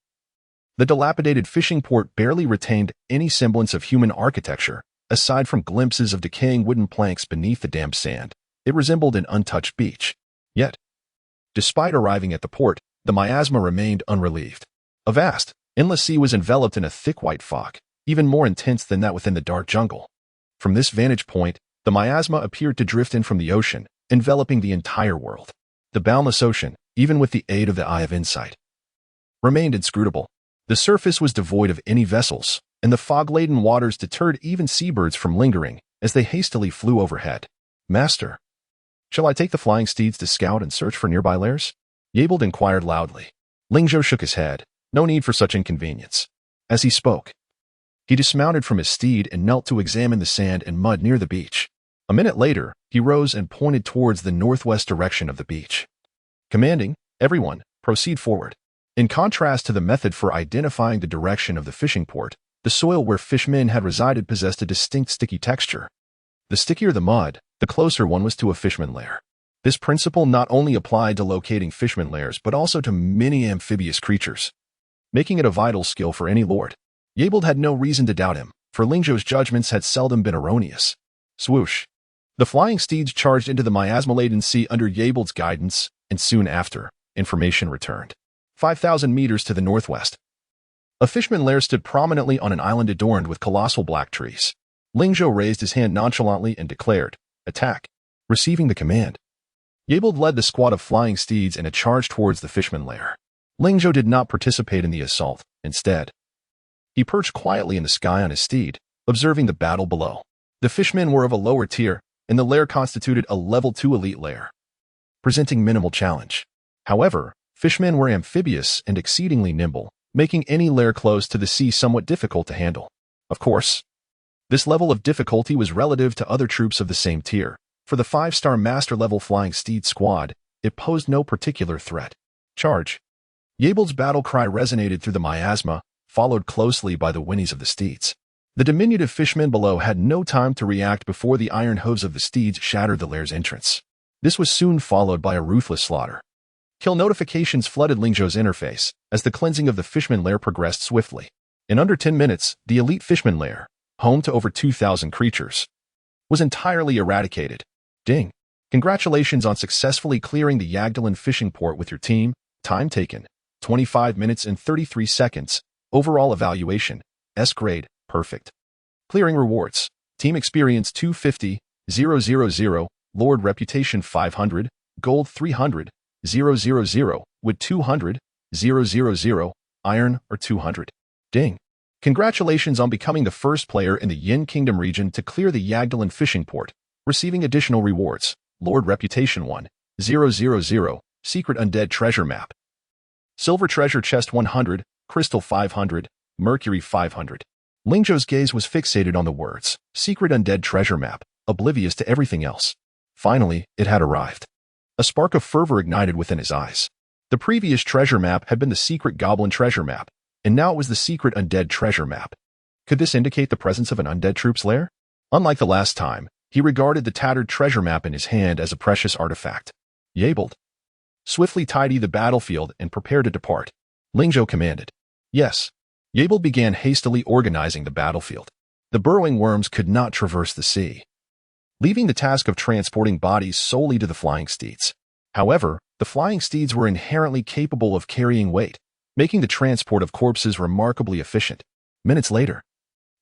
the dilapidated fishing port barely retained any semblance of human architecture. Aside from glimpses of decaying wooden planks beneath the damp sand, it resembled an untouched beach. Yet, despite arriving at the port, the miasma remained unrelieved. A vast, endless sea was enveloped in a thick white fog, even more intense than that within the dark jungle. From this vantage point, the miasma appeared to drift in from the ocean, enveloping the entire world. The boundless ocean, even with the aid of the Eye of Insight, remained inscrutable. The surface was devoid of any vessels, and the fog-laden waters deterred even seabirds from lingering as they hastily flew overhead. Master, shall I take the flying steeds to scout and search for nearby lairs? Yabald inquired loudly. Ling Zhou shook his head. No need for such inconvenience. As he spoke, he dismounted from his steed and knelt to examine the sand and mud near the beach. A minute later, he rose and pointed towards the northwest direction of the beach, commanding, "Everyone, proceed forward." In contrast to the method for identifying the direction of the fishing port, the soil where fishmen had resided possessed a distinct sticky texture. The stickier the mud, The closer one was to a fishman lair. This principle not only applied to locating fishman lairs but also to many amphibious creatures, making it a vital skill for any lord. Yebold had no reason to doubt him, for Ling Zhou's judgments had seldom been erroneous. Swoosh. The flying steeds charged into the miasma-laden sea under Yebold's guidance, and soon after, information returned. 5,000 meters to the northwest, a fishman lair stood prominently on an island adorned with colossal black trees. Ling Zhou raised his hand nonchalantly and declared, "Attack." Receiving the command, Yebold led the squad of flying steeds in a charge towards the fishman lair. Ling Zhou did not participate in the assault. Instead, he perched quietly in the sky on his steed, observing the battle below. The fishmen were of a lower tier, and the lair constituted a level 2 elite lair, presenting minimal challenge. However, fishmen were amphibious and exceedingly nimble, making any lair close to the sea somewhat difficult to handle. Of course, this level of difficulty was relative to other troops of the same tier. For the 5-star master-level flying steed squad, it posed no particular threat. Charge! Yebold's battle cry resonated through the miasma, followed closely by the whinnies of the steeds. The diminutive fishmen below had no time to react before the iron hooves of the steeds shattered the lair's entrance. This was soon followed by a ruthless slaughter. Kill notifications flooded Ling Zhou's interface as the cleansing of the fishman lair progressed swiftly. In under 10 minutes, the elite fishman lair, home to over 2,000 creatures, was entirely eradicated. Ding! Congratulations on successfully clearing the Yagdalin fishing port with your team. Time taken, 25 minutes and 33 seconds. Overall evaluation, S grade, perfect. Clearing rewards, team experience 250,000, Lord reputation 500, gold 300,000, wood 200,000, iron or 200. Ding! Congratulations on becoming the first player in the Yin Kingdom region to clear the Yagdalin fishing port, receiving additional rewards. Lord reputation 1,000, secret undead treasure map. Silver treasure chest 100, crystal 500, mercury 500. Ling Zhou's gaze was fixated on the words, secret undead treasure map, oblivious to everything else. Finally, it had arrived. A spark of fervor ignited within his eyes. The previous treasure map had been the secret goblin treasure map, and now it was the secret undead treasure map. Could this indicate the presence of an undead troop's lair? Unlike the last time, he regarded the tattered treasure map in his hand as a precious artifact. Yebold, swiftly tidy the battlefield and prepare to depart, Ling Zhou commanded. Yes. Yebold began hastily organizing the battlefield. The burrowing worms could not traverse the sea, leaving the task of transporting bodies solely to the flying steeds. However, the flying steeds were inherently capable of carrying weight, making the transport of corpses remarkably efficient. Minutes later,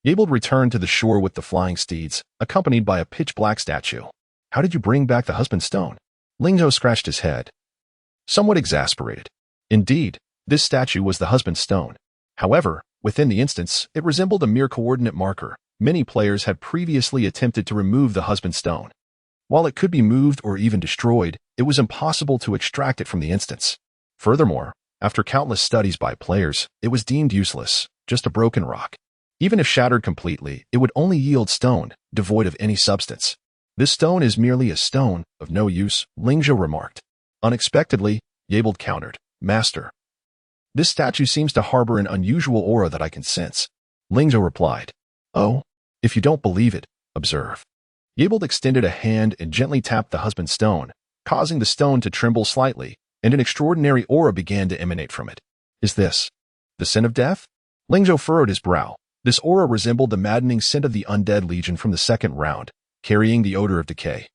Yebold returned to the shore with the flying steeds, accompanied by a pitch-black statue. How did you bring back the husband stone? Ling Zhou scratched his head, somewhat exasperated. Indeed, this statue was the husband stone. However, within the instance, it resembled a mere coordinate marker. Many players had previously attempted to remove the husband stone. While it could be moved or even destroyed, it was impossible to extract it from the instance. Furthermore, after countless studies by players, it was deemed useless, just a broken rock. Even if shattered completely, it would only yield stone, devoid of any substance. This stone is merely a stone, of no use, Ling Zhou remarked. Unexpectedly, Yebold countered, Master, this statue seems to harbor an unusual aura that I can sense. Ling Zhou replied, Oh, if you don't believe it, observe. Yebold extended a hand and gently tapped the husband stone, causing the stone to tremble slightly, and an extraordinary aura began to emanate from it. Is this the scent of death? Ling Zhou furrowed his brow. This aura resembled the maddening scent of the undead legion from the second round, carrying the odor of decay,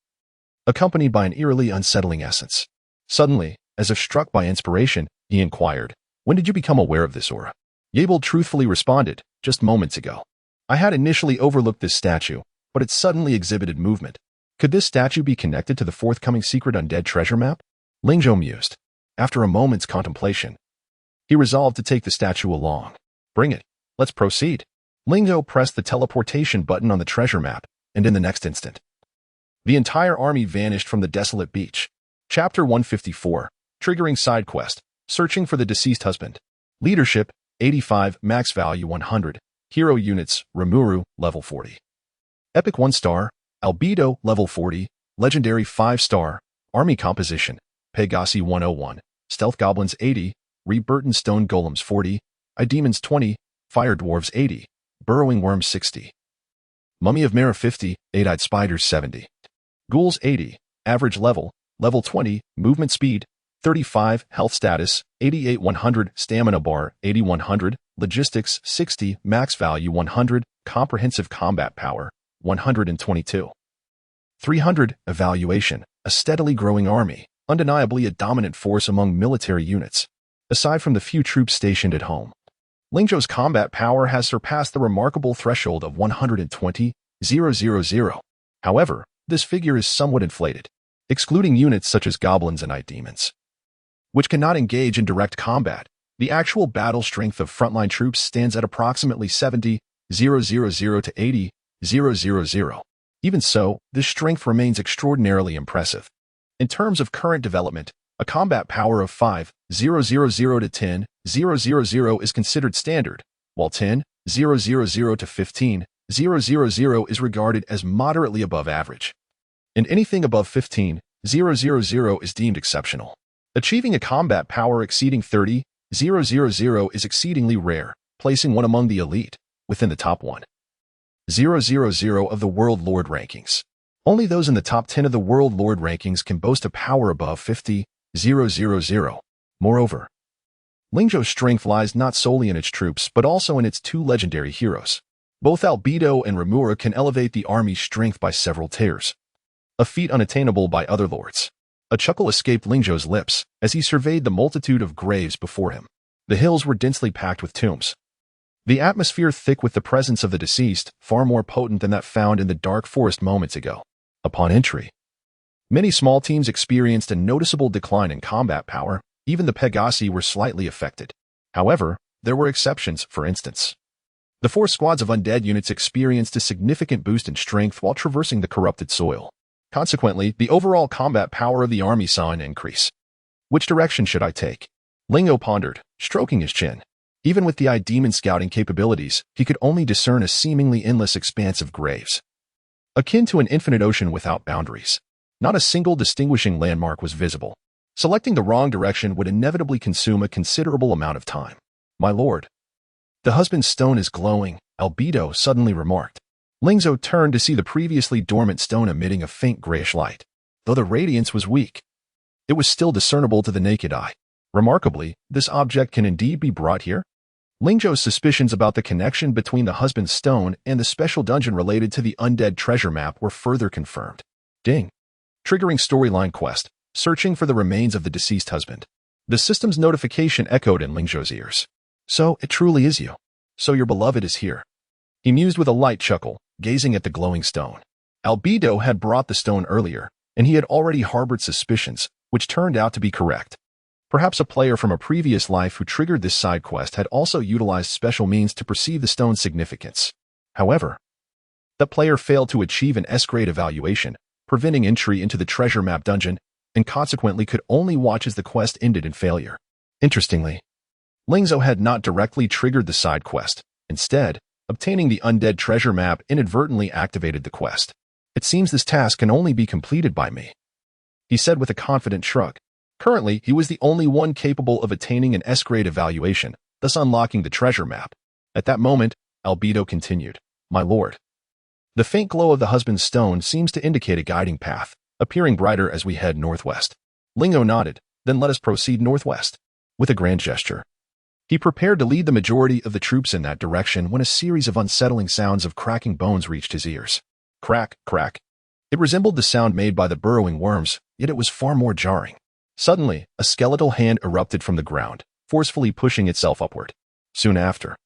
accompanied by an eerily unsettling essence. Suddenly, as if struck by inspiration, he inquired, When did you become aware of this aura? Yebold truthfully responded, Just moments ago. I had initially overlooked this statue, but it suddenly exhibited movement. Could this statue be connected to the forthcoming secret undead treasure map? Ling Zhou mused. After a moment's contemplation, he resolved to take the statue along. Bring it. Let's proceed. Ling Zhou pressed the teleportation button on the treasure map, and in the next instant, the entire army vanished from the desolate beach. Chapter 154, Triggering Side Quest, Searching for the Deceased Husband. Leadership, 85, Max Value 100. Hero Units, Rimuru, Level 40. Epic 1-star, Albedo, Level 40. Legendary 5-star, Army Composition, Pegasi 101. Stealth Goblins 80, Reburton Stone Golems 40, Demons 20, Fire Dwarves 80, Burrowing Worms 60. Mummy of Mara 50, 8-eyed Spiders 70. Ghouls 80, average level, level 20, movement speed, 35, health status, 88 100, stamina bar, 80 100, logistics, 60, max value 100, comprehensive combat power, 122. 300, evaluation, a steadily growing army, undeniably a dominant force among military units. Aside from the few troops stationed at home, Ling Zhou's combat power has surpassed the remarkable threshold of 120,000. However, this figure is somewhat inflated, excluding units such as goblins and night demons, which cannot engage in direct combat. The actual battle strength of frontline troops stands at approximately 70,000 to 80,000. Even so, this strength remains extraordinarily impressive. In terms of current development, a combat power of 5,000 to 10,000 is considered standard, while 10,000 to 15,000 is regarded as moderately above average. And anything above 15,000 is deemed exceptional. Achieving a combat power exceeding 30,000 is exceedingly rare, placing one among the elite, within the top 1,000 of the World Lord rankings. Only those in the top 10 of the World Lord rankings can boast a power above 50,000. Moreover, Ling Zhou's strength lies not solely in its troops but also in its two legendary heroes. Both Albedo and Remura can elevate the army's strength by several tiers, a feat unattainable by other lords. A chuckle escaped Ling Zhou's lips as he surveyed the multitude of graves before him. The hills were densely packed with tombs, the atmosphere thick with the presence of the deceased, far more potent than that found in the dark forest moments ago. Upon entry, many small teams experienced a noticeable decline in combat power. Even the Pegasi were slightly affected. However, there were exceptions. For instance, the 4 squads of undead units experienced a significant boost in strength while traversing the corrupted soil. Consequently, the overall combat power of the army saw an increase. Which direction should I take? Ling Zhou pondered, stroking his chin. Even with the demon scouting capabilities, he could only discern a seemingly endless expanse of graves, akin to an infinite ocean without boundaries. Not a single distinguishing landmark was visible. Selecting the wrong direction would inevitably consume a considerable amount of time. My lord, the husband's stone is glowing, Albedo suddenly remarked. Ling Zhou turned to see the previously dormant stone emitting a faint grayish light. Though the radiance was weak, it was still discernible to the naked eye. Remarkably, this object can indeed be brought here? Ling Zhou's suspicions about the connection between the husband's stone and the special dungeon related to the undead treasure map were further confirmed. Ding. Triggering storyline quest, searching for the remains of the deceased husband. The system's notification echoed in Ling Zhou's ears. So, it truly is you. So your beloved is here. He mused with a light chuckle, gazing at the glowing stone. Albedo had brought the stone earlier, and he had already harbored suspicions, which turned out to be correct. Perhaps a player from a previous life who triggered this side quest had also utilized special means to perceive the stone's significance. However, that player failed to achieve an S-grade evaluation, preventing entry into the treasure map dungeon, and consequently could only watch as the quest ended in failure. Interestingly, Ling Zhou had not directly triggered the side quest. Instead, obtaining the undead treasure map inadvertently activated the quest. It seems this task can only be completed by me, he said with a confident shrug. Currently, he was the only one capable of attaining an S-grade evaluation, thus unlocking the treasure map. At that moment, Albedo continued, My lord, the faint glow of the husband's stone seems to indicate a guiding path, appearing brighter as we head northwest. Ling Zhou nodded, then let us proceed northwest. With a grand gesture, he prepared to lead the majority of the troops in that direction when a series of unsettling sounds of cracking bones reached his ears. Crack, crack. It resembled the sound made by the burrowing worms, yet it was far more jarring. Suddenly, a skeletal hand erupted from the ground, forcefully pushing itself upward. Soon after,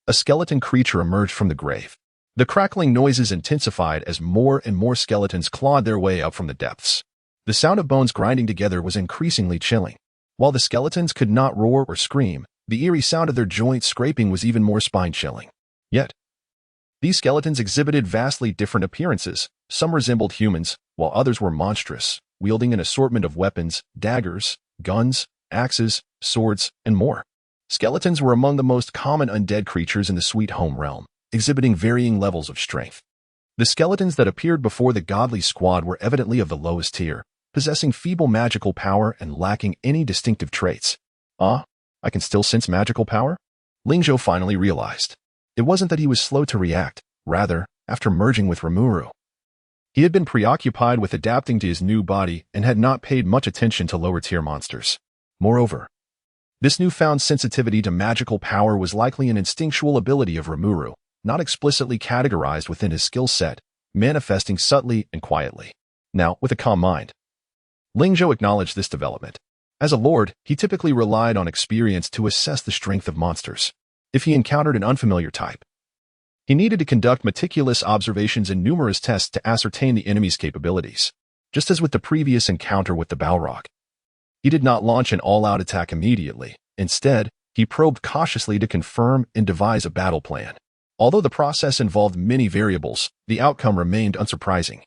a skeleton creature emerged from the grave. The crackling noises intensified as more and more skeletons clawed their way up from the depths. The sound of bones grinding together was increasingly chilling. While the skeletons could not roar or scream, the eerie sound of their joints scraping was even more spine-chilling. Yet, these skeletons exhibited vastly different appearances. Some resembled humans, while others were monstrous, wielding an assortment of weapons, daggers, guns, axes, swords, and more. Skeletons were among the most common undead creatures in the Sweet Home realm, exhibiting varying levels of strength. The skeletons that appeared before the godly squad were evidently of the lowest tier, possessing feeble magical power and lacking any distinctive traits. I can still sense magical power? Ling Zhou finally realized. It wasn't that he was slow to react. Rather, after merging with Rimuru, He had been preoccupied with adapting to his new body and had not paid much attention to lower-tier monsters. Moreover, this newfound sensitivity to magical power was likely an instinctual ability of Rimuru, not explicitly categorized within his skill set, manifesting subtly and quietly. Now, with a calm mind, Ling Zhou acknowledged this development. As a lord, he typically relied on experience to assess the strength of monsters. If he encountered an unfamiliar type, he needed to conduct meticulous observations and numerous tests to ascertain the enemy's capabilities. Just as with the previous encounter with the Balrog, he did not launch an all-out attack immediately. Instead, he probed cautiously to confirm and devise a battle plan. Although the process involved many variables, the outcome remained unsurprising,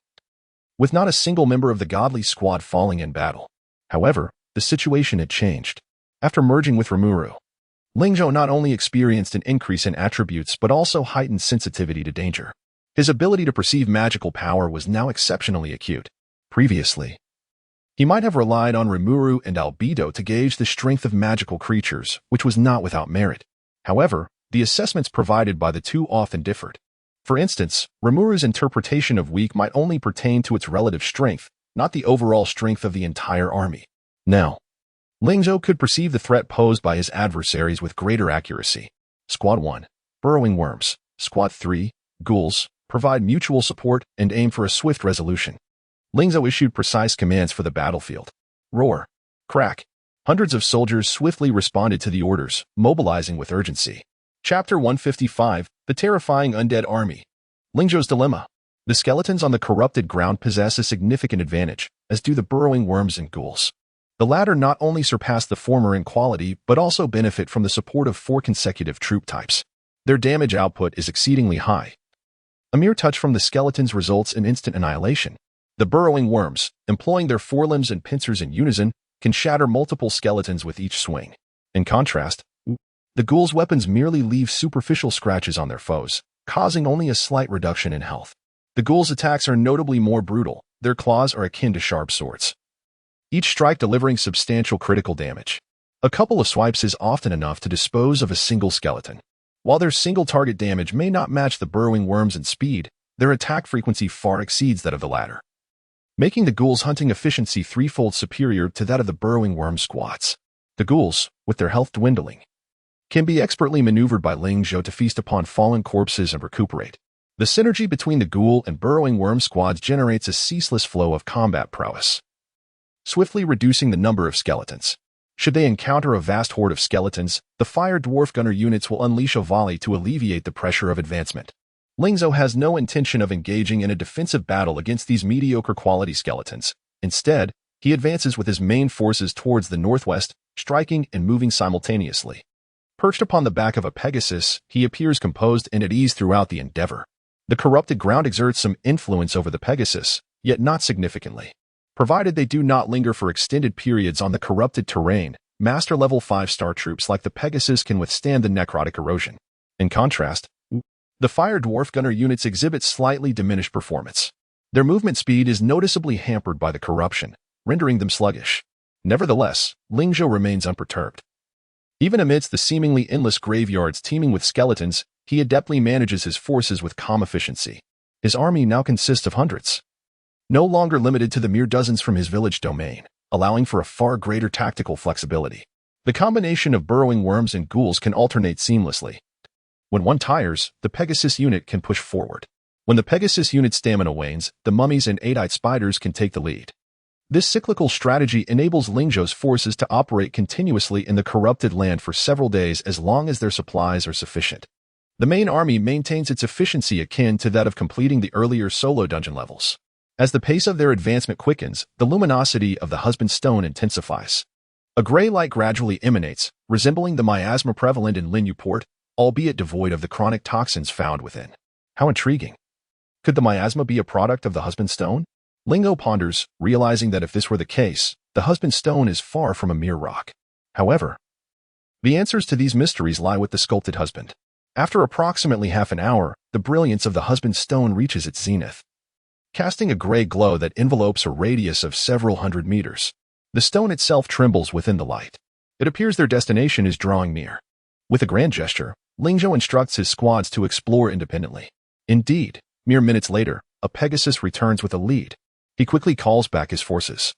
with not a single member of the godly squad falling in battle. However, the situation had changed. After merging with Rimuru, Ling Zhou not only experienced an increase in attributes but also heightened sensitivity to danger. His ability to perceive magical power was now exceptionally acute. Previously, he might have relied on Rimuru and Albedo to gauge the strength of magical creatures, which was not without merit. However, the assessments provided by the two often differed. For instance, Rimuru's interpretation of weak might only pertain to its relative strength, not the overall strength of the entire army. Now, Ling Zhou could perceive the threat posed by his adversaries with greater accuracy. Squad 1, Burrowing Worms. Squad 3, Ghouls, provide mutual support and aim for a swift resolution. Ling Zhou issued precise commands for the battlefield. Roar. Crack. Hundreds of soldiers swiftly responded to the orders, mobilizing with urgency. Chapter 155, The Terrifying Undead Army. Ling Zhou's Dilemma. The skeletons on the corrupted ground possess a significant advantage, as do the burrowing worms and ghouls. The latter not only surpass the former in quality, but also benefit from the support of 4 consecutive troop types. Their damage output is exceedingly high. A mere touch from the skeletons results in instant annihilation. The burrowing worms, employing their forelimbs and pincers in unison, can shatter multiple skeletons with each swing. In contrast, the ghouls' weapons merely leave superficial scratches on their foes, causing only a slight reduction in health. The ghouls' attacks are notably more brutal. Their claws are akin to sharp swords, each strike delivering substantial critical damage. A couple of swipes is often enough to dispose of a single skeleton. While their single target damage may not match the burrowing worms in speed, their attack frequency far exceeds that of the latter, making the ghouls' hunting efficiency threefold superior to that of the burrowing worm squads. The ghouls, with their health dwindling, can be expertly maneuvered by Ling Zhou to feast upon fallen corpses and recuperate. The synergy between the ghoul and burrowing worm squads generates a ceaseless flow of combat prowess, swiftly reducing the number of skeletons. Should they encounter a vast horde of skeletons, the fire dwarf gunner units will unleash a volley to alleviate the pressure of advancement. Ling Zhou has no intention of engaging in a defensive battle against these mediocre quality skeletons. Instead, he advances with his main forces towards the northwest, striking and moving simultaneously. Perched upon the back of a Pegasus, he appears composed and at ease throughout the endeavor. The corrupted ground exerts some influence over the Pegasus, yet not significantly. Provided they do not linger for extended periods on the corrupted terrain, master-level 5-star troops like the Pegasus can withstand the necrotic erosion. In contrast, the fire dwarf gunner units exhibit slightly diminished performance. Their movement speed is noticeably hampered by the corruption, rendering them sluggish. Nevertheless, Ling Zhou remains unperturbed. Even amidst the seemingly endless graveyards teeming with skeletons, he adeptly manages his forces with calm efficiency. His army now consists of hundreds, no longer limited to the mere dozens from his village domain, allowing for a far greater tactical flexibility. The combination of burrowing worms and ghouls can alternate seamlessly. When one tires, the Pegasus unit can push forward. When the Pegasus unit's stamina wanes, the mummies and 8-eyed spiders can take the lead. This cyclical strategy enables Ling Zhou's forces to operate continuously in the corrupted land for several days as long as their supplies are sufficient. The main army maintains its efficiency akin to that of completing the earlier solo dungeon levels. As the pace of their advancement quickens, the luminosity of the husband stone intensifies. A gray light gradually emanates, resembling the miasma prevalent in Lin Yu Port, albeit devoid of the chronic toxins found within. How intriguing. Could the miasma be a product of the husband stone? Ling Zhou ponders, realizing that if this were the case, the husband stone is far from a mere rock. However, the answers to these mysteries lie with the sculpted husband. After approximately half an hour, the brilliance of the husband stone reaches its zenith, casting a gray glow that envelopes a radius of several hundred meters. The stone itself trembles within the light. It appears their destination is drawing near. With a grand gesture, Ling Zhou instructs his squads to explore independently. Indeed, mere minutes later, a Pegasus returns with a lead. He quickly calls back his forces,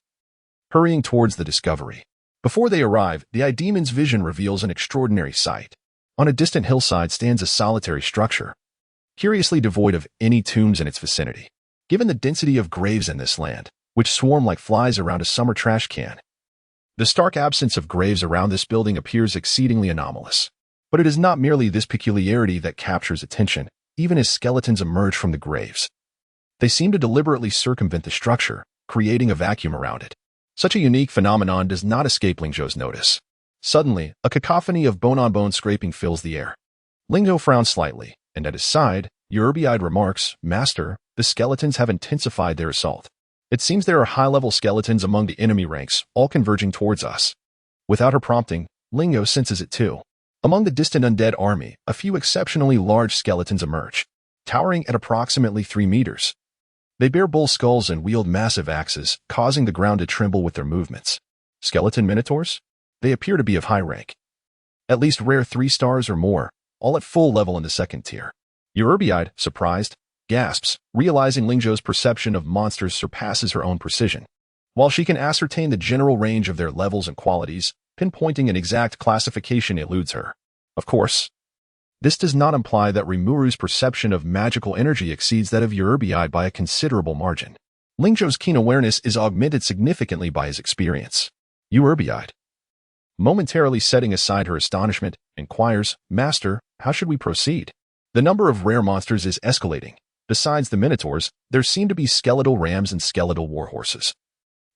hurrying towards the discovery. Before they arrive, the demon's vision reveals an extraordinary sight. On a distant hillside stands a solitary structure, curiously devoid of any tombs in its vicinity. Given the density of graves in this land, which swarm like flies around a summer trash can, the stark absence of graves around this building appears exceedingly anomalous. But it is not merely this peculiarity that captures attention. Even as skeletons emerge from the graves, they seem to deliberately circumvent the structure, creating a vacuum around it. Such a unique phenomenon does not escape Ling Zhou's notice. Suddenly, a cacophony of bone-on-bone scraping fills the air. Ling Zhou frowns slightly, and at his side, Eurbiide remarks, "Master, the skeletons have intensified their assault. It seems there are high-level skeletons among the enemy ranks, all converging towards us." Without her prompting, Ling Zhou senses it too. Among the distant undead army, a few exceptionally large skeletons emerge, towering at approximately 3 meters. They bear bull skulls and wield massive axes, causing the ground to tremble with their movements. Skeleton minotaurs? They appear to be of high rank. At least rare 3 stars or more, all at full level in the 2nd tier. Eurbiide, surprised, gasps, realizing Ling Zhou's perception of monsters surpasses her own precision. While she can ascertain the general range of their levels and qualities, pinpointing an exact classification eludes her. Of course, this does not imply that Rimuru's perception of magical energy exceeds that of Eurbiide by a considerable margin. Ling Zhou's keen awareness is augmented significantly by his experience. Eurbiide, momentarily setting aside her astonishment, inquires, "Master, how should we proceed?" The number of rare monsters is escalating. Besides the minotaurs, there seem to be skeletal rams and skeletal warhorses.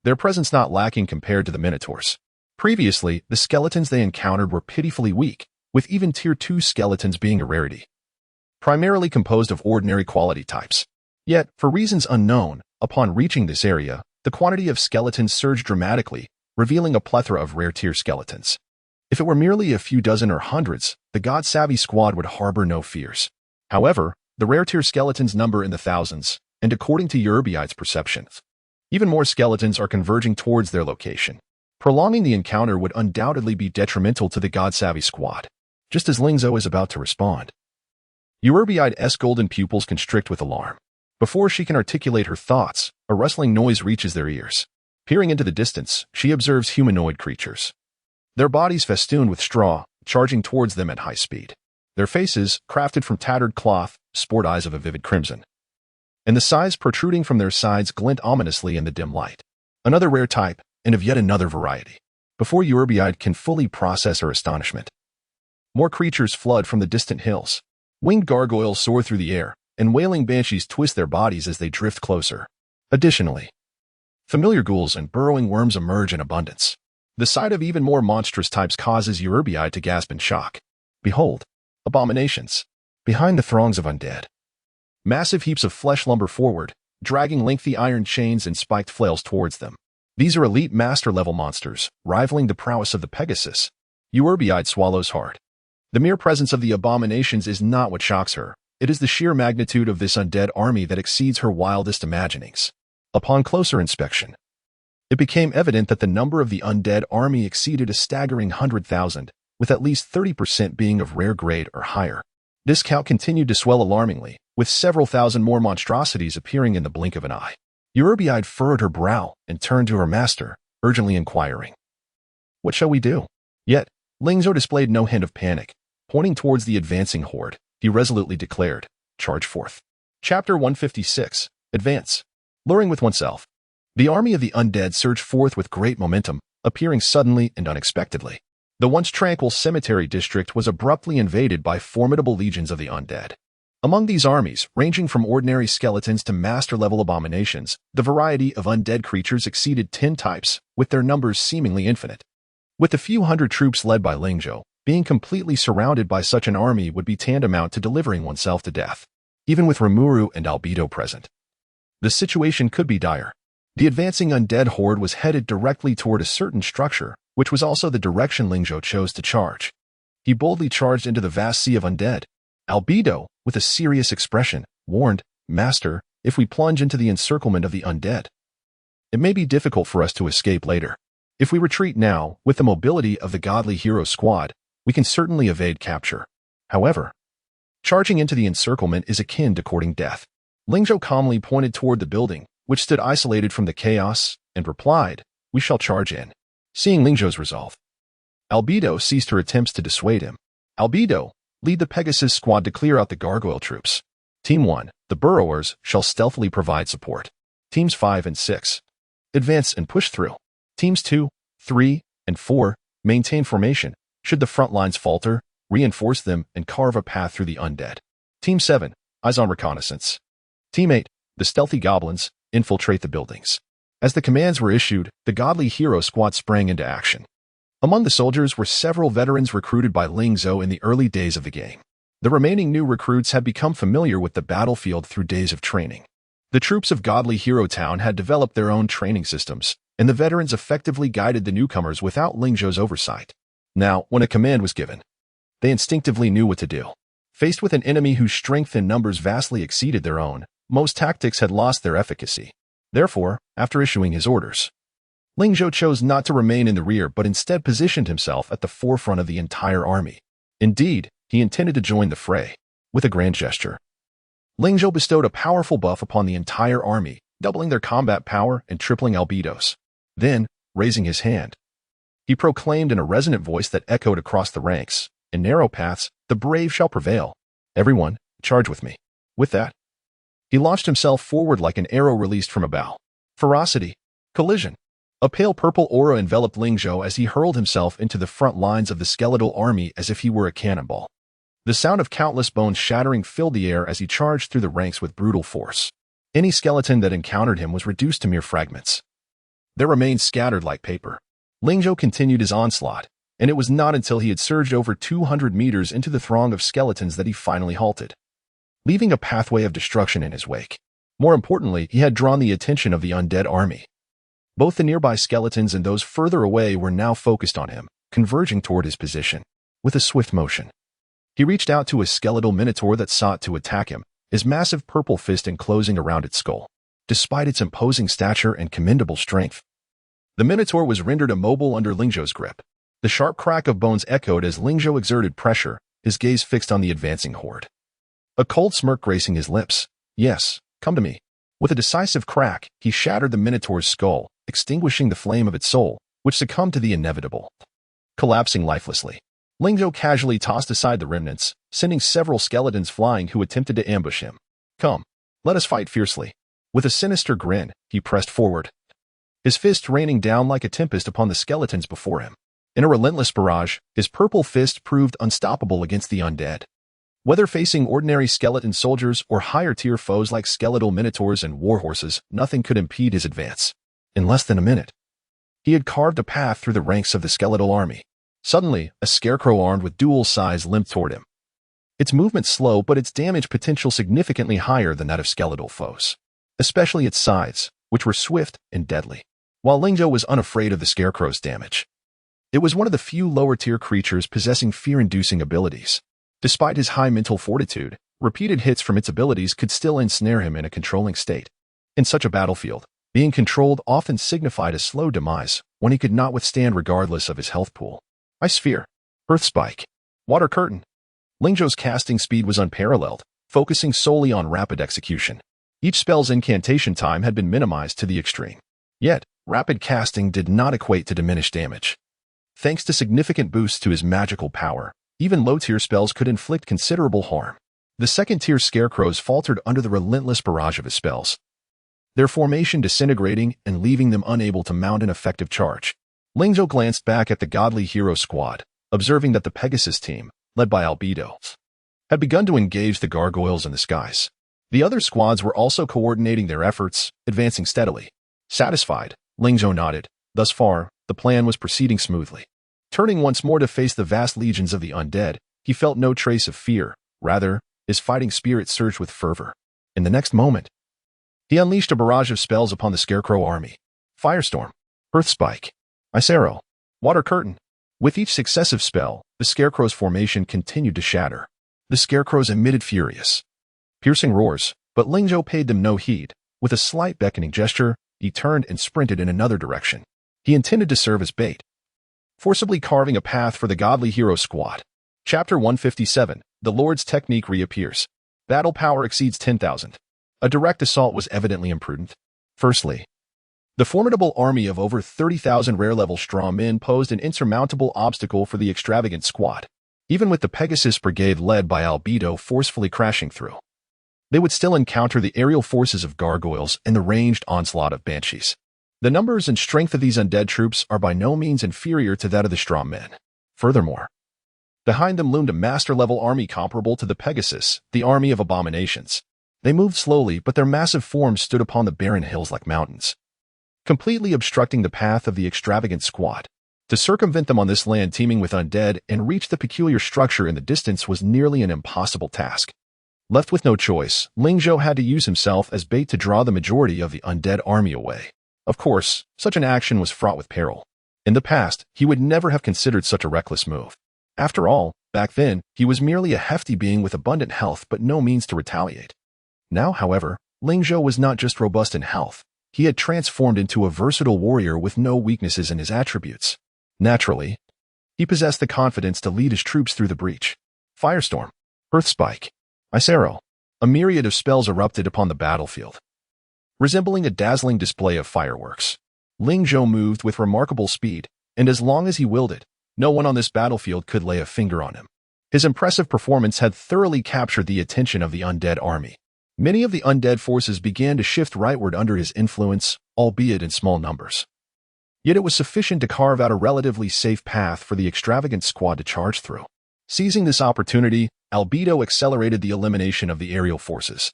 Their presence not lacking compared to the minotaurs. Previously, the skeletons they encountered were pitifully weak, with even Tier 2 skeletons being a rarity, primarily composed of ordinary quality types. Yet, for reasons unknown, upon reaching this area, the quantity of skeletons surged dramatically, revealing a plethora of rare-tier skeletons. If it were merely a few dozen or hundreds, the God-savvy squad would harbor no fears. However, the rare-tier skeletons number in the thousands, and according to Eurbiide's perceptions, even more skeletons are converging towards their location. Prolonging the encounter would undoubtedly be detrimental to the God-savvy squad. Just as Ling Zhou is about to respond, Eurbiide's golden pupils constrict with alarm. Before she can articulate her thoughts, a rustling noise reaches their ears. Peering into the distance, she observes humanoid creatures, their bodies festooned with straw, charging towards them at high speed. Their faces, crafted from tattered cloth, sport eyes of a vivid crimson, and the sides protruding from their sides glint ominously in the dim light. Another rare type, and of yet another variety. Before Eurbiide can fully process her astonishment, more creatures flood from the distant hills. Winged gargoyles soar through the air, and wailing banshees twist their bodies as they drift closer. Additionally, familiar ghouls and burrowing worms emerge in abundance. The sight of even more monstrous types causes Eurbiide to gasp in shock. Behold, abominations. Behind the throngs of undead, massive heaps of flesh lumber forward, dragging lengthy iron chains and spiked flails towards them. These are elite master-level monsters, rivaling the prowess of the Pegasus. Eurbiide swallows hard. The mere presence of the abominations is not what shocks her. It is the sheer magnitude of this undead army that exceeds her wildest imaginings. Upon closer inspection, it became evident that the number of the undead army exceeded a staggering 100,000, with at least 30% being of rare grade or higher. This count continued to swell alarmingly, with several thousand more monstrosities appearing in the blink of an eye. Eurbiide furrowed her brow and turned to her master, urgently inquiring, "What shall we do?" Yet, Ling Zhou displayed no hint of panic. Pointing towards the advancing horde, he resolutely declared, "Charge forth." Chapter 156. Advance. Luring with oneself. The army of the undead surged forth with great momentum, appearing suddenly and unexpectedly. The once tranquil cemetery district was abruptly invaded by formidable legions of the undead. Among these armies, ranging from ordinary skeletons to master-level abominations, the variety of undead creatures exceeded 10 types, with their numbers seemingly infinite. With the few hundred troops led by Ling Zhou, being completely surrounded by such an army would be tantamount to delivering oneself to death. Even with Rimuru and Albedo present, the situation could be dire. The advancing undead horde was headed directly toward a certain structure, which was also the direction Ling Zhou chose to charge. He boldly charged into the vast sea of undead. Albedo, with a serious expression, warned, "Master, if we plunge into the encirclement of the undead, it may be difficult for us to escape later. If we retreat now, with the mobility of the godly hero squad, we can certainly evade capture. However, charging into the encirclement is akin to courting death. Ling Zhou calmly pointed toward the building, which stood isolated from the chaos, and replied, "We shall charge in." Seeing Ling Zhou's resolve, Albedo ceased her attempts to dissuade him. "Albedo, lead the Pegasus squad to clear out the gargoyle troops. Team 1, the burrowers, shall stealthily provide support. Teams 5 and 6, advance and push through. Teams 2, 3, and 4, maintain formation. Should the front lines falter, reinforce them and carve a path through the undead. Team 7, eyes on reconnaissance. Team 8, the stealthy goblins, infiltrate the buildings." As the commands were issued, the godly hero squad sprang into action. Among the soldiers were several veterans recruited by Ling Zhou in the early days of the game. The remaining new recruits had become familiar with the battlefield through days of training. The troops of Godly Hero Town had developed their own training systems, and the veterans effectively guided the newcomers without Ling Zhou's oversight. Now, when a command was given, they instinctively knew what to do. Faced with an enemy whose strength and numbers vastly exceeded their own, most tactics had lost their efficacy. Therefore, after issuing his orders, Ling Zhou chose not to remain in the rear but instead positioned himself at the forefront of the entire army. Indeed, he intended to join the fray. With a grand gesture, Ling Zhou bestowed a powerful buff upon the entire army, doubling their combat power and tripling albedos. Then, raising his hand, he proclaimed in a resonant voice that echoed across the ranks, "In narrow paths, the brave shall prevail. Everyone, charge with me." With that, he launched himself forward like an arrow released from a bow. Ferocity. Collision. A pale purple aura enveloped Ling Zhou as he hurled himself into the front lines of the skeletal army as if he were a cannonball. The sound of countless bones shattering filled the air as he charged through the ranks with brutal force. Any skeleton that encountered him was reduced to mere fragments. Their remains scattered like paper. Ling Zhou continued his onslaught, and it was not until he had surged over 200 meters into the throng of skeletons that he finally halted, leaving a pathway of destruction in his wake. More importantly, he had drawn the attention of the undead army. Both the nearby skeletons and those further away were now focused on him, converging toward his position. With a swift motion, he reached out to a skeletal minotaur that sought to attack him, his massive purple fist enclosing around its skull. Despite its imposing stature and commendable strength, the minotaur was rendered immobile under Ling Zhou's grip. The sharp crack of bones echoed as Ling Zhou exerted pressure, his gaze fixed on the advancing horde. A cold smirk gracing his lips. "Yes, come to me." With a decisive crack, he shattered the minotaur's skull, extinguishing the flame of its soul, which succumbed to the inevitable. Collapsing lifelessly, Ling Zhou casually tossed aside the remnants, sending several skeletons flying who attempted to ambush him. "Come, let us fight fiercely." With a sinister grin, he pressed forward, his fist raining down like a tempest upon the skeletons before him. In a relentless barrage, his purple fist proved unstoppable against the undead. Whether facing ordinary skeleton soldiers or higher-tier foes like skeletal minotaurs and warhorses, nothing could impede his advance. In less than a minute, he had carved a path through the ranks of the skeletal army. Suddenly, a scarecrow armed with dual scythes limped toward him. Its movement slow, but its damage potential significantly higher than that of skeletal foes, especially its scythes, which were swift and deadly. While Ling Zhou was unafraid of the scarecrow's damage, it was one of the few lower-tier creatures possessing fear-inducing abilities. Despite his high mental fortitude, repeated hits from its abilities could still ensnare him in a controlling state. In such a battlefield, being controlled often signified a slow demise, one he could not withstand regardless of his health pool. Ice Sphere, Earth Spike, Water Curtain. Ling Zhou's casting speed was unparalleled, focusing solely on rapid execution. Each spell's incantation time had been minimized to the extreme. Yet, rapid casting did not equate to diminished damage. Thanks to significant boosts to his magical power, even low-tier spells could inflict considerable harm. The second-tier scarecrows faltered under the relentless barrage of his spells, their formation disintegrating and leaving them unable to mount an effective charge. Ling Zhou glanced back at the godly hero squad, observing that the Pegasus team, led by Albedo, had begun to engage the gargoyles in the skies. The other squads were also coordinating their efforts, advancing steadily. Satisfied, Ling Zhou nodded. Thus far, the plan was proceeding smoothly. Turning once more to face the vast legions of the undead, he felt no trace of fear. Rather, his fighting spirit surged with fervor. In the next moment, he unleashed a barrage of spells upon the Scarecrow army. Firestorm, Earth Spike, Ice Arrow, Water Curtain. With each successive spell, the Scarecrow's formation continued to shatter. The Scarecrows emitted furious, piercing roars, but Ling Zhou paid them no heed. With a slight beckoning gesture, he turned and sprinted in another direction. He intended to serve as bait, forcibly carving a path for the godly hero squad. Chapter 157, The Lord's Technique reappears. Battle power exceeds 10,000. A direct assault was evidently imprudent. Firstly, the formidable army of over 30,000 rare-level straw men posed an insurmountable obstacle for the extravagant squad, even with the Pegasus Brigade led by Albedo forcefully crashing through. They would still encounter the aerial forces of gargoyles and the ranged onslaught of banshees. The numbers and strength of these undead troops are by no means inferior to that of the straw men. Furthermore, behind them loomed a master-level army comparable to the Pegasus, the army of abominations. They moved slowly, but their massive forms stood upon the barren hills like mountains, completely obstructing the path of the extravagant squad. To circumvent them on this land teeming with undead and reach the peculiar structure in the distance was nearly an impossible task. Left with no choice, Ling Zhou had to use himself as bait to draw the majority of the undead army away. Of course, such an action was fraught with peril. In the past, he would never have considered such a reckless move. After all, back then, he was merely a hefty being with abundant health but no means to retaliate. Now, however, Ling Zhou was not just robust in health. He had transformed into a versatile warrior with no weaknesses in his attributes. Naturally, he possessed the confidence to lead his troops through the breach. Firestorm, Earthspike, Ice Arrow. A myriad of spells erupted upon the battlefield, resembling a dazzling display of fireworks. Ling Zhou moved with remarkable speed, and as long as he willed it, no one on this battlefield could lay a finger on him. His impressive performance had thoroughly captured the attention of the undead army. Many of the undead forces began to shift rightward under his influence, albeit in small numbers. Yet it was sufficient to carve out a relatively safe path for the extravagant squad to charge through. Seizing this opportunity, Albedo accelerated the elimination of the aerial forces,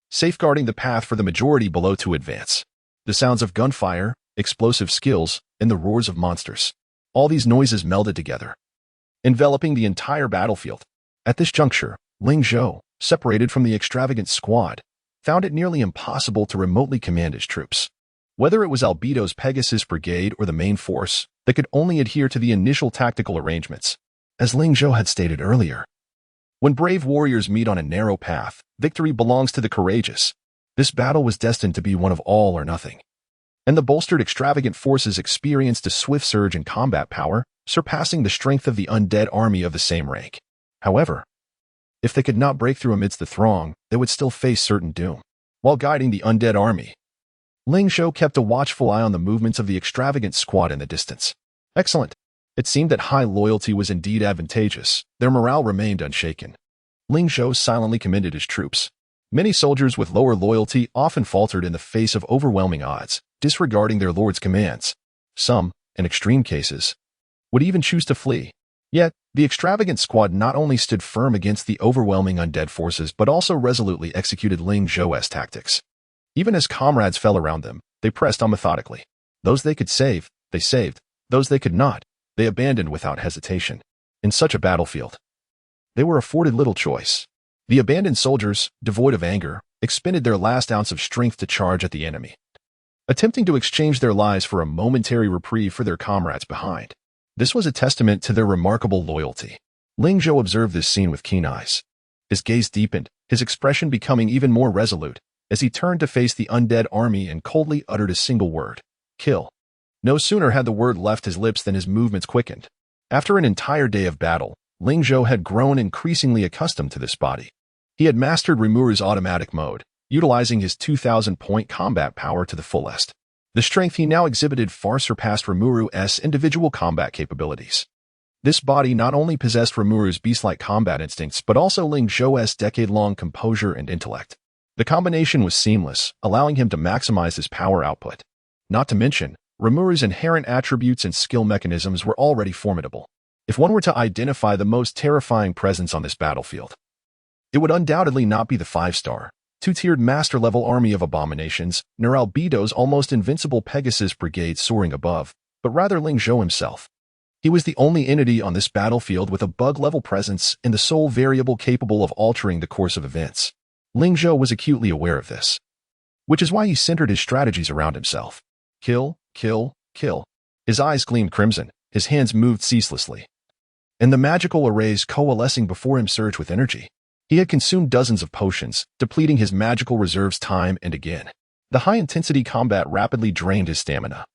safeguarding the path for the majority below to advance. The sounds of gunfire, explosive skills, and the roars of monsters. All these noises melded together, enveloping the entire battlefield. At this juncture, Ling Zhou, separated from the extravagant squad, found it nearly impossible to remotely command his troops. Whether it was Albedo's Pegasus Brigade or the main force, they could only adhere to the initial tactical arrangements. As Ling Zhou had stated earlier, when brave warriors meet on a narrow path, victory belongs to the courageous. This battle was destined to be one of all or nothing. And the bolstered extravagant forces experienced a swift surge in combat power, surpassing the strength of the undead army of the same rank. However, if they could not break through amidst the throng, they would still face certain doom. While guiding the undead army, Ling Zhou kept a watchful eye on the movements of the extravagant squad in the distance. Excellent. It seemed that high loyalty was indeed advantageous. Their morale remained unshaken. Ling Zhou silently commended his troops. Many soldiers with lower loyalty often faltered in the face of overwhelming odds, disregarding their lord's commands. Some, in extreme cases, would even choose to flee. Yet, the extravagant squad not only stood firm against the overwhelming undead forces but also resolutely executed Ling Zhou's tactics. Even as comrades fell around them, they pressed on methodically. Those they could save, they saved. Those they could not, they abandoned without hesitation. In such a battlefield, they were afforded little choice. The abandoned soldiers, devoid of anger, expended their last ounce of strength to charge at the enemy, attempting to exchange their lives for a momentary reprieve for their comrades behind. This was a testament to their remarkable loyalty. Ling Zhou observed this scene with keen eyes. His gaze deepened, his expression becoming even more resolute, as he turned to face the undead army and coldly uttered a single word: kill. No sooner had the word left his lips than his movements quickened. After an entire day of battle, Ling Zhou had grown increasingly accustomed to this body. He had mastered Rimuru's automatic mode, utilizing his 2,000-point combat power to the fullest. The strength he now exhibited far surpassed Rimuru's individual combat capabilities. This body not only possessed Rimuru's beast-like combat instincts but also Ling Zhou's decade-long composure and intellect. The combination was seamless, allowing him to maximize his power output. Not to mention, Rimuru's inherent attributes and skill mechanisms were already formidable. If one were to identify the most terrifying presence on this battlefield, it would undoubtedly not be the 5-star, 2-tiered master-level army of abominations, nor Albedo's almost invincible Pegasus Brigade soaring above, but rather Ling Zhou himself. He was the only entity on this battlefield with a bug-level presence and the sole variable capable of altering the course of events. Ling Zhou was acutely aware of this, which is why he centered his strategies around himself. Kill, kill, kill. His eyes gleamed crimson, his hands moved ceaselessly, and the magical arrays coalescing before him surged with energy. He had consumed dozens of potions, depleting his magical reserves time and again. The high-intensity combat rapidly drained his stamina,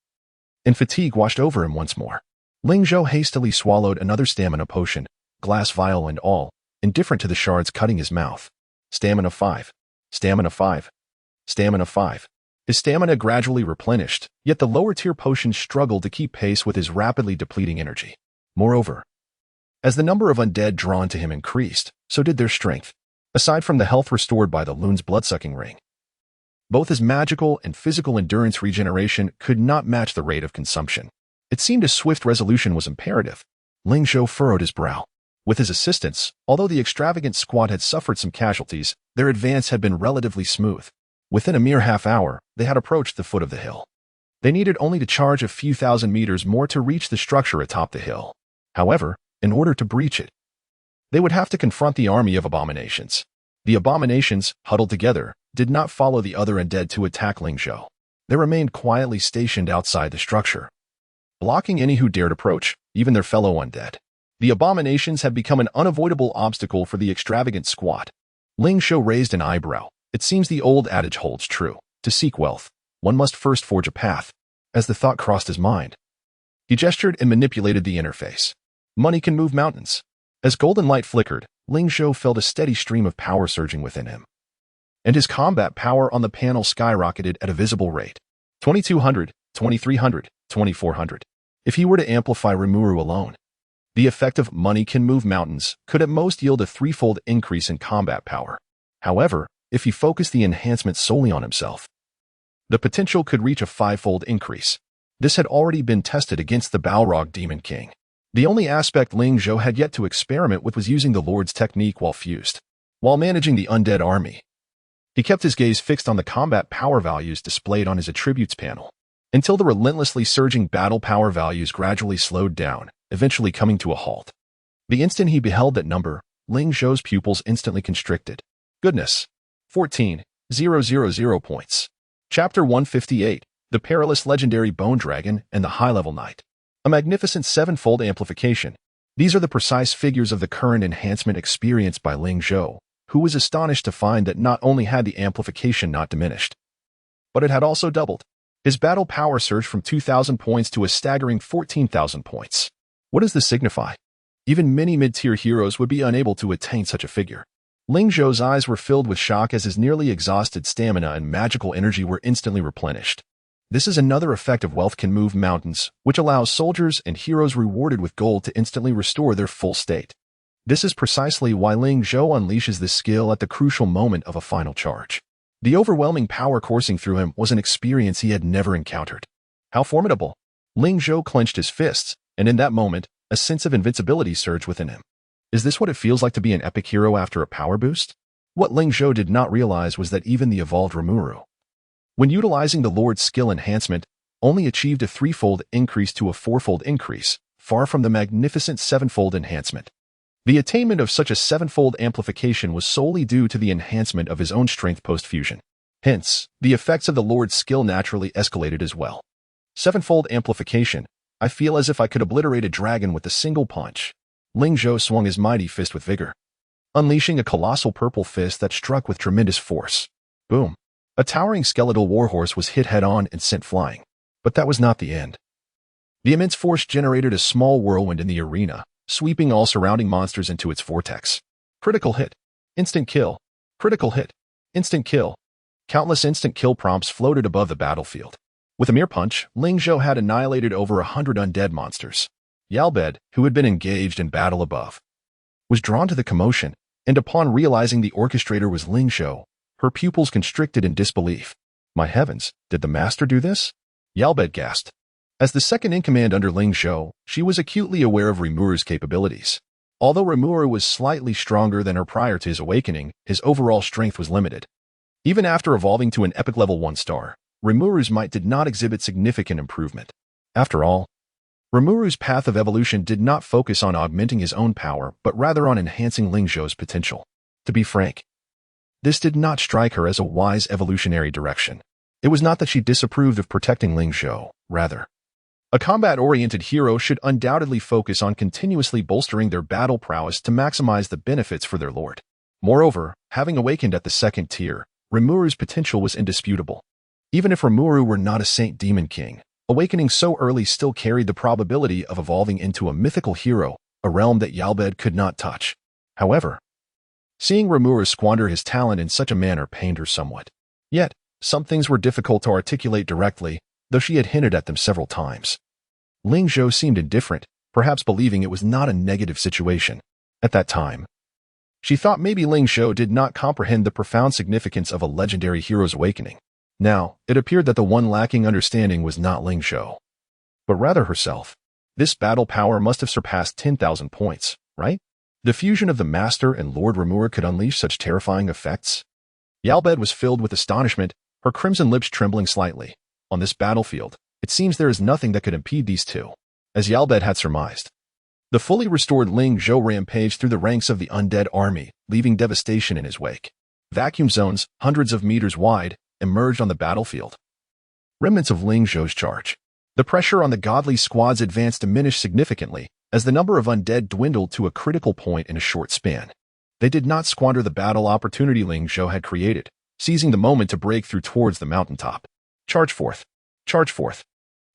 and fatigue washed over him once more. Ling Zhou hastily swallowed another stamina potion, glass vial and all, indifferent to the shards cutting his mouth. Stamina 5. Stamina 5. stamina 5. His stamina gradually replenished, yet the lower-tier potions struggled to keep pace with his rapidly depleting energy. Moreover, as the number of undead drawn to him increased, so did their strength, aside from the health restored by the Loon's blood-sucking ring. Both his magical and physical endurance regeneration could not match the rate of consumption. It seemed a swift resolution was imperative. Ling Zhou furrowed his brow. With his assistance, although the extravagant squad had suffered some casualties, their advance had been relatively smooth. Within a mere half hour, they had approached the foot of the hill. They needed only to charge a few thousand meters more to reach the structure atop the hill. However, in order to breach it, they would have to confront the army of abominations. The abominations, huddled together, did not follow the other undead to attack Ling Zhou. They remained quietly stationed outside the structure, blocking any who dared approach, even their fellow undead. The abominations had become an unavoidable obstacle for the extravagant squad. Ling Zhou raised an eyebrow. It seems the old adage holds true. To seek wealth, one must first forge a path. As the thought crossed his mind, he gestured and manipulated the interface. Money can move mountains. As golden light flickered, Ling Zhou felt a steady stream of power surging within him, and his combat power on the panel skyrocketed at a visible rate. 2200, 2300, 2400. If he were to amplify Rimuru alone, the effect of money can move mountains could at most yield a threefold increase in combat power. However, if he focused the enhancement solely on himself, the potential could reach a fivefold increase. This had already been tested against the Balrog Demon King. The only aspect Ling Zhou had yet to experiment with was using the Lord's technique while fused. While managing the undead army, he kept his gaze fixed on the combat power values displayed on his attributes panel, until the relentlessly surging battle power values gradually slowed down, eventually coming to a halt. The instant he beheld that number, Ling Zhou's pupils instantly constricted. Goodness! 14,000 points. Chapter 158, The Perilous Legendary Bone Dragon and the High-Level Knight. A magnificent sevenfold amplification. These are the precise figures of the current enhancement experienced by Ling Zhou, who was astonished to find that not only had the amplification not diminished, but it had also doubled. His battle power surged from 2,000 points to a staggering 14,000 points. What does this signify? Even many mid-tier heroes would be unable to attain such a figure. Ling Zhou's eyes were filled with shock as his nearly exhausted stamina and magical energy were instantly replenished. This is another effect of wealth can move mountains, which allows soldiers and heroes rewarded with gold to instantly restore their full state. This is precisely why Ling Zhou unleashes this skill at the crucial moment of a final charge. The overwhelming power coursing through him was an experience he had never encountered. How formidable! Ling Zhou clenched his fists, and in that moment, a sense of invincibility surged within him. Is this what it feels like to be an epic hero after a power boost? What Ling Zhou did not realize was that even the evolved Rimuru, when utilizing the Lord's skill enhancement, only achieved a threefold increase to a fourfold increase, far from the magnificent sevenfold enhancement. The attainment of such a sevenfold amplification was solely due to the enhancement of his own strength post-fusion. Hence, the effects of the Lord's skill naturally escalated as well. Sevenfold amplification. I feel as if I could obliterate a dragon with a single punch. Ling Zhou swung his mighty fist with vigor, unleashing a colossal purple fist that struck with tremendous force. Boom! A towering skeletal warhorse was hit head-on and sent flying. But that was not the end. The immense force generated a small whirlwind in the arena, sweeping all surrounding monsters into its vortex. Critical hit. Instant kill. Critical hit. Instant kill. Countless instant kill prompts floated above the battlefield. With a mere punch, Ling Zhou had annihilated over 100 undead monsters. Yalbed, who had been engaged in battle above, was drawn to the commotion, and upon realizing the orchestrator was Ling Zhou, her pupils constricted in disbelief. My heavens, did the master do this? Yalbed gasped. As the second-in-command under Ling Zhou, she was acutely aware of Rimuru's capabilities. Although Rimuru was slightly stronger than her prior to his awakening, his overall strength was limited. Even after evolving to an epic level 1 star, Rimuru's might did not exhibit significant improvement. After all, Rimuru's path of evolution did not focus on augmenting his own power, but rather on enhancing Ling Zhou's potential. To be frank, this did not strike her as a wise evolutionary direction. It was not that she disapproved of protecting Ling Zhou, rather. A combat-oriented hero should undoubtedly focus on continuously bolstering their battle prowess to maximize the benefits for their lord. Moreover, having awakened at the second tier, Rimuru's potential was indisputable. Even if Rimuru were not a Saint Demon King, awakening so early still carried the probability of evolving into a mythical hero, a realm that Yalbed could not touch. However, seeing Rimuru squander his talent in such a manner pained her somewhat. Yet, Some things were difficult to articulate directly, though she had hinted at them several times. Ling Zhou seemed indifferent, perhaps believing it was not a negative situation. At that time, she thought maybe Ling Zhou did not comprehend the profound significance of a legendary hero's awakening. Now, it appeared that the one lacking understanding was not Ling Zhou, but rather herself. This battle power must have surpassed 10,000 points, right? The fusion of the Master and Lord Remur could unleash such terrifying effects. Yalbed was filled with astonishment, her crimson lips trembling slightly. On this battlefield, it seems there is nothing that could impede these two, as Yalbed had surmised. The fully restored Ling Zhou rampaged through the ranks of the undead army, leaving devastation in his wake. Vacuum zones, hundreds of meters wide, emerged on the battlefield. Remnants of Ling Zhou's charge. The pressure on the godly squad's advance diminished significantly, as the number of undead dwindled to a critical point in a short span. They did not squander the battle opportunity Ling Zhou had created, seizing the moment to break through towards the mountaintop. Charge forth! Charge forth!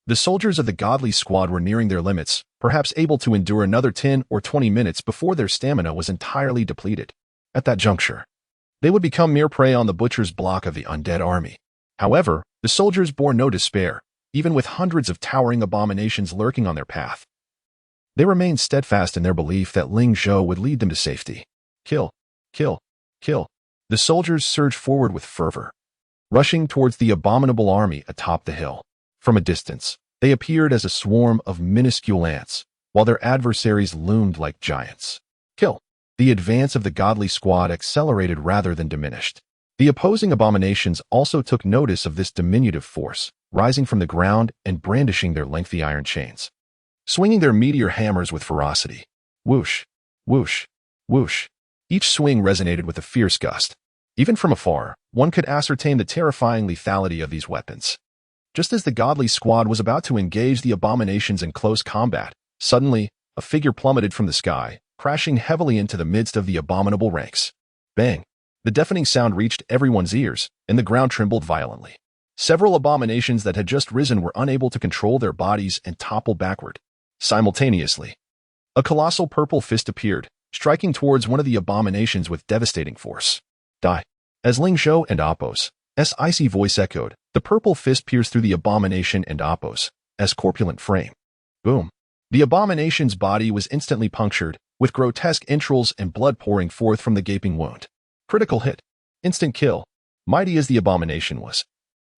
The soldiers of the godly squad were nearing their limits, perhaps able to endure another 10 or 20 minutes before their stamina was entirely depleted. At that juncture, they would become mere prey on the butcher's block of the undead army. However, the soldiers bore no despair, even with hundreds of towering abominations lurking on their path. They remained steadfast in their belief that Ling Zhou would lead them to safety. Kill! Kill! Kill! The soldiers surged forward with fervor, rushing towards the abominable army atop the hill. From a distance, they appeared as a swarm of minuscule ants, while their adversaries loomed like giants. Kill! The advance of the godly squad accelerated rather than diminished. The opposing abominations also took notice of this diminutive force, rising from the ground and brandishing their lengthy iron chains, swinging their meteor hammers with ferocity. Whoosh! Whoosh! Whoosh! Each swing resonated with a fierce gust. Even from afar, one could ascertain the terrifying lethality of these weapons. Just as the godly squad was about to engage the abominations in close combat, suddenly, a figure plummeted from the sky, crashing heavily into the midst of the abominable ranks. Bang! The deafening sound reached everyone's ears, and the ground trembled violently. Several abominations that had just risen were unable to control their bodies and toppled backward. Simultaneously, a colossal purple fist appeared, striking towards one of the abominations with devastating force. Die! As Ling Zhou and Appo's icy voice echoed, the purple fist pierced through the abomination and Appo's corpulent frame. Boom! The abomination's body was instantly punctured, with grotesque entrails and blood pouring forth from the gaping wound. Critical hit. Instant kill. Mighty as the abomination was,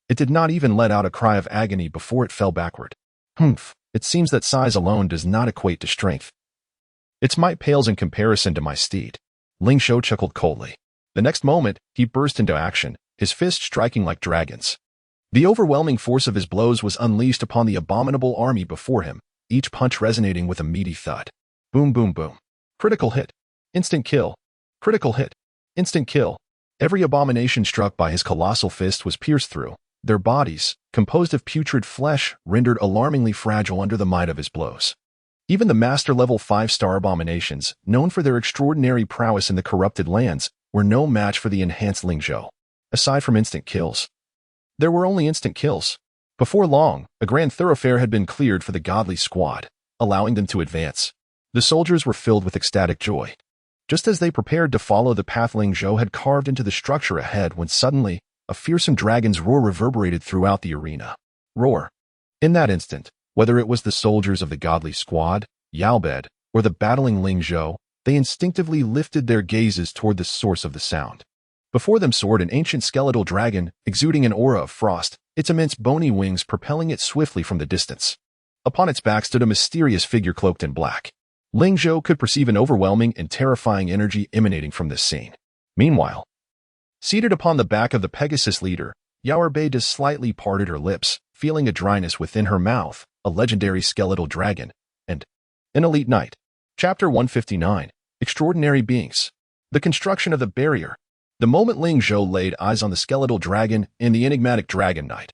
it did not even let out a cry of agony before it fell backward. Humph! It seems that size alone does not equate to strength. Its might pales in comparison to my steed. Ling Zhou chuckled coldly. The next moment, he burst into action, his fists striking like dragons. The overwhelming force of his blows was unleashed upon the abominable army before him, each punch resonating with a meaty thud. Boom, boom, boom. Critical hit. Instant kill. Critical hit. Instant kill. Every abomination struck by his colossal fist was pierced through, their bodies, composed of putrid flesh, rendered alarmingly fragile under the might of his blows. Even the master-level 5-star abominations, known for their extraordinary prowess in the corrupted lands, were no match for the enhanced Ling Zhou. Aside from instant kills, there were only instant kills. Before long, a grand thoroughfare had been cleared for the godly squad, allowing them to advance. The soldiers were filled with ecstatic joy, just as they prepared to follow the path Ling Zhou had carved into the structure ahead when suddenly, a fearsome dragon's roar reverberated throughout the arena. Roar! In that instant, whether it was the soldiers of the godly squad, Yalbed, or the battling Ling Zhou, they instinctively lifted their gazes toward the source of the sound. Before them soared an ancient skeletal dragon, exuding an aura of frost, its immense bony wings propelling it swiftly from the distance. Upon its back stood a mysterious figure cloaked in black. Ling Zhou could perceive an overwhelming and terrifying energy emanating from this scene. Meanwhile, seated upon the back of the Pegasus leader, Yalbed slightly parted her lips, feeling a dryness within her mouth, a legendary skeletal dragon, and an elite knight. Chapter 159, Extraordinary Beings. The construction of the barrier. The moment Ling Zhou laid eyes on the skeletal dragon and the enigmatic dragon knight,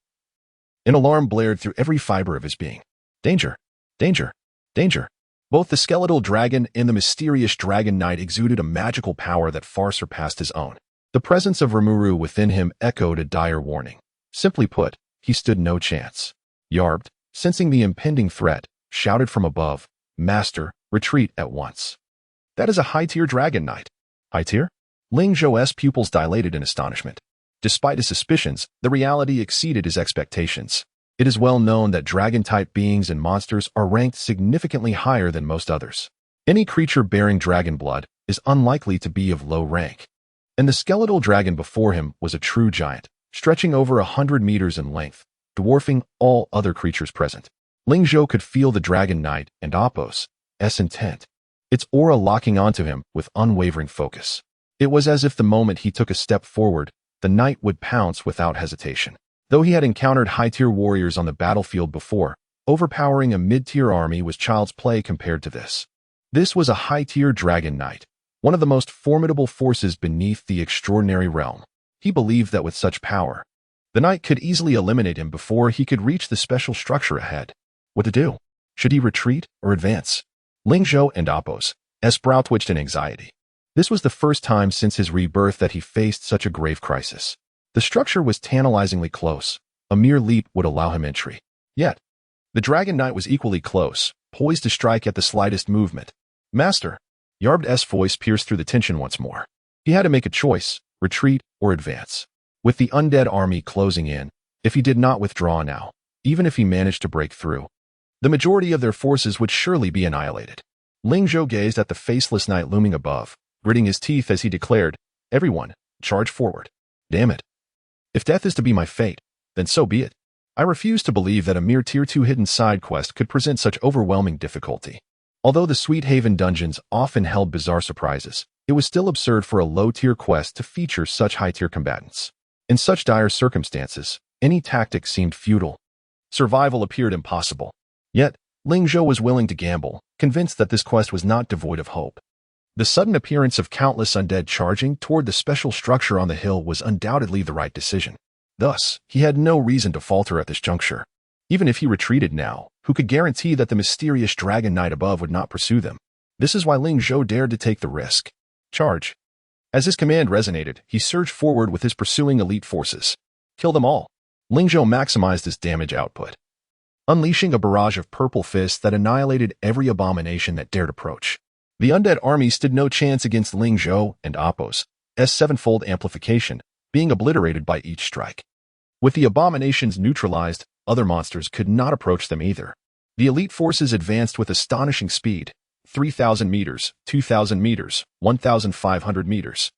an alarm blared through every fiber of his being. Danger! Danger! Danger! Both the skeletal dragon and the mysterious dragon knight exuded a magical power that far surpassed his own. The presence of Rimuru within him echoed a dire warning. Simply put, he stood no chance. Yalbed, sensing the impending threat, shouted from above, "Master, retreat at once." That is a high-tier dragon knight. High-tier? Ling Zhou's pupils dilated in astonishment. Despite his suspicions, the reality exceeded his expectations. It is well known that dragon-type beings and monsters are ranked significantly higher than most others. Any creature bearing dragon blood is unlikely to be of low rank. And the skeletal dragon before him was a true giant, stretching over 100 meters in length, dwarfing all other creatures present. Ling Zhou could feel the Dragon Knight and Apos' intent, its aura locking onto him with unwavering focus. It was as if the moment he took a step forward, the knight would pounce without hesitation. Though he had encountered high-tier warriors on the battlefield before, overpowering a mid-tier army was child's play compared to this. This was a high-tier Dragon Knight, one of the most formidable forces beneath the extraordinary realm. He believed that with such power, the knight could easily eliminate him before he could reach the special structure ahead. What to do? Should he retreat or advance? Ling Zhou and Apos' brow twitched in anxiety. This was the first time since his rebirth that he faced such a grave crisis. The structure was tantalizingly close. A mere leap would allow him entry. Yet, the Dragon Knight was equally close, poised to strike at the slightest movement. Master, Yarb's voice pierced through the tension once more. He had to make a choice, retreat or advance. With the undead army closing in, if he did not withdraw now, even if he managed to break through, the majority of their forces would surely be annihilated. Ling Zhou gazed at the faceless knight looming above, gritting his teeth as he declared, "Everyone, charge forward. Damn it. If death is to be my fate, then so be it. I refuse to believe that a mere Tier 2 hidden side quest could present such overwhelming difficulty." Although the Sweet Haven dungeons often held bizarre surprises, it was still absurd for a low-tier quest to feature such high-tier combatants. In such dire circumstances, any tactic seemed futile. Survival appeared impossible. Yet, Ling Zhou was willing to gamble, convinced that this quest was not devoid of hope. The sudden appearance of countless undead charging toward the special structure on the hill was undoubtedly the right decision. Thus, he had no reason to falter at this juncture. Even if he retreated now, who could guarantee that the mysterious Dragon Knight above would not pursue them? This is why Ling Zhou dared to take the risk. Charge. As his command resonated, he surged forward with his pursuing elite forces. Kill them all. Ling Zhou maximized his damage output, unleashing a barrage of purple fists that annihilated every abomination that dared approach. The undead army stood no chance against Ling Zhou and Apos' sevenfold amplification, being obliterated by each strike. With the abominations neutralized, other monsters could not approach them either. The elite forces advanced with astonishing speed, 3,000 meters, 2,000 meters, 1,500 meters.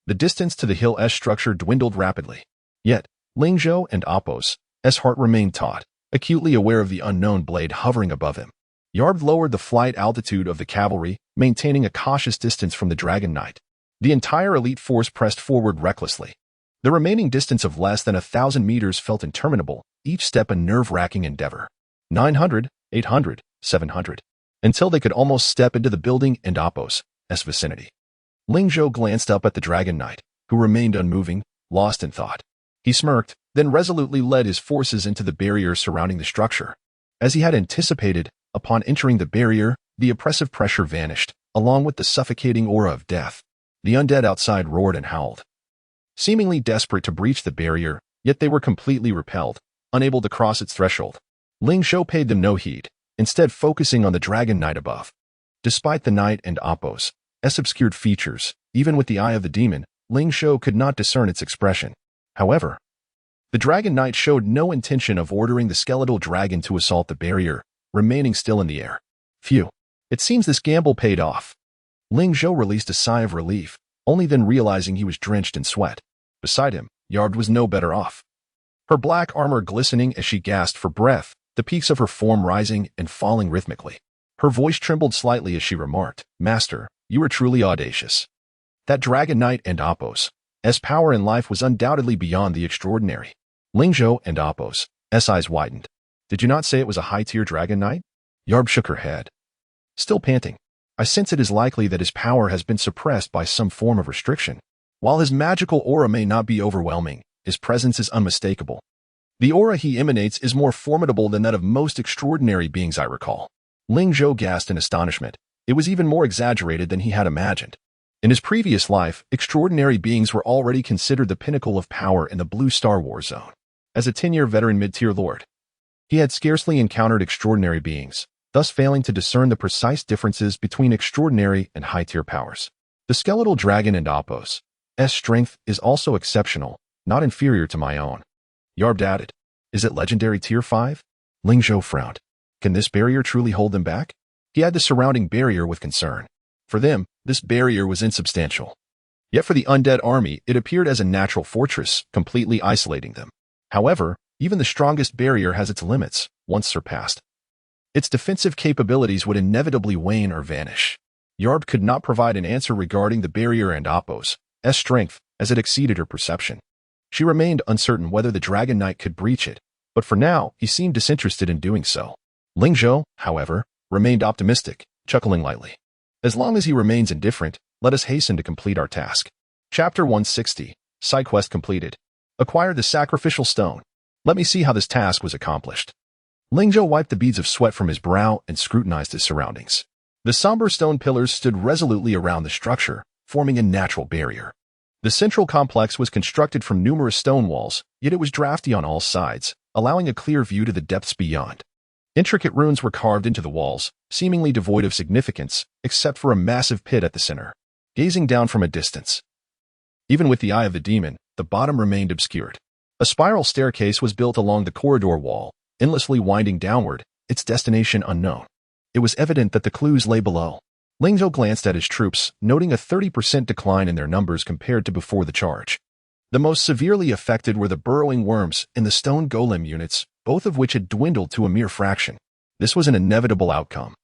The distance to the hill's structure dwindled rapidly. Yet, Ling Zhou and Apos' heart remained taut, acutely aware of the unknown blade hovering above him. Yarb lowered the flight altitude of the cavalry, maintaining a cautious distance from the Dragon Knight. The entire elite force pressed forward recklessly. The remaining distance of less than 1,000 meters felt interminable, each step a nerve-wracking endeavor. 900, 800, 700, until they could almost step into the building and Apos' vicinity. Ling Zhou glanced up at the Dragon Knight, who remained unmoving, lost in thought. He smirked, then resolutely led his forces into the barrier surrounding the structure. As he had anticipated, upon entering the barrier, the oppressive pressure vanished, along with the suffocating aura of death. The undead outside roared and howled, seemingly desperate to breach the barrier, yet they were completely repelled, unable to cross its threshold. Ling Zhou paid them no heed, instead focusing on the Dragon Knight above. Despite the knight and Apos' obscured features, even with the eye of the demon, Ling Zhou could not discern its expression. However, the Dragon Knight showed no intention of ordering the skeletal dragon to assault the barrier, remaining still in the air. Phew. It seems this gamble paid off. Ling Zhou released a sigh of relief, only then realizing he was drenched in sweat. Beside him, Yarb was no better off. Her black armor glistening as she gasped for breath, the peaks of her form rising and falling rhythmically. Her voice trembled slightly as she remarked, "Master, you are truly audacious." That Dragon Knight and Apos' power in life was undoubtedly beyond the extraordinary. Ling Zhou and Apos' eyes widened. "Did you not say it was a high-tier Dragon Knight?" Yarb shook her head. Still panting, "I sense it is likely that his power has been suppressed by some form of restriction. While his magical aura may not be overwhelming, his presence is unmistakable. The aura he emanates is more formidable than that of most extraordinary beings I recall." Ling Zhou gasped in astonishment. It was even more exaggerated than he had imagined. In his previous life, extraordinary beings were already considered the pinnacle of power in the Blue Star War Zone. As a 10-year veteran mid-tier lord, he had scarcely encountered extraordinary beings, thus failing to discern the precise differences between extraordinary and high-tier powers. The skeletal dragon and Apos' strength is also exceptional, not inferior to my own. Yarb added, is it legendary tier 5? Ling Zhou frowned. Can this barrier truly hold them back? He had the surrounding barrier with concern. For them, this barrier was insubstantial. Yet for the undead army, it appeared as a natural fortress, completely isolating them. However, even the strongest barrier has its limits, once surpassed. Its defensive capabilities would inevitably wane or vanish. Yarb could not provide an answer regarding the barrier and Oppo's strength, as it exceeded her perception. She remained uncertain whether the Dragon Knight could breach it, but for now, he seemed disinterested in doing so. Ling Zhou, however, remained optimistic, chuckling lightly. As long as he remains indifferent, let us hasten to complete our task. Chapter 160, Side Quest completed. Acquire the sacrificial stone. Let me see how this task was accomplished. Ling Zhou wiped the beads of sweat from his brow and scrutinized his surroundings. The somber stone pillars stood resolutely around the structure, forming a natural barrier. The central complex was constructed from numerous stone walls, yet it was drafty on all sides, allowing a clear view to the depths beyond. Intricate runes were carved into the walls, seemingly devoid of significance, except for a massive pit at the center. Gazing down from a distance, even with the eye of the demon, the bottom remained obscured. A spiral staircase was built along the corridor wall, endlessly winding downward, its destination unknown. It was evident that the clues lay below. Ling Zhou glanced at his troops, noting a 30% decline in their numbers compared to before the charge. The most severely affected were the burrowing worms and the stone golem units, both of which had dwindled to a mere fraction. This was an inevitable outcome,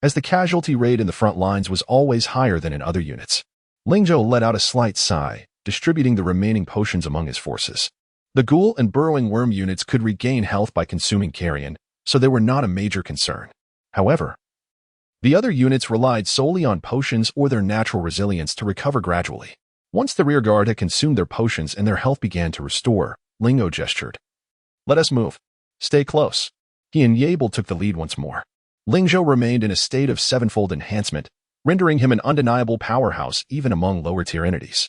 as the casualty rate in the front lines was always higher than in other units. Ling Zhou let out a slight sigh, distributing the remaining potions among his forces. The ghoul and burrowing worm units could regain health by consuming carrion, so they were not a major concern. However, the other units relied solely on potions or their natural resilience to recover gradually. Once the rearguard had consumed their potions and their health began to restore, Ling Zhou gestured. Let us move. Stay close. He and Yabel took the lead once more. Ling Zhou remained in a state of sevenfold enhancement, rendering him an undeniable powerhouse even among lower-tier entities.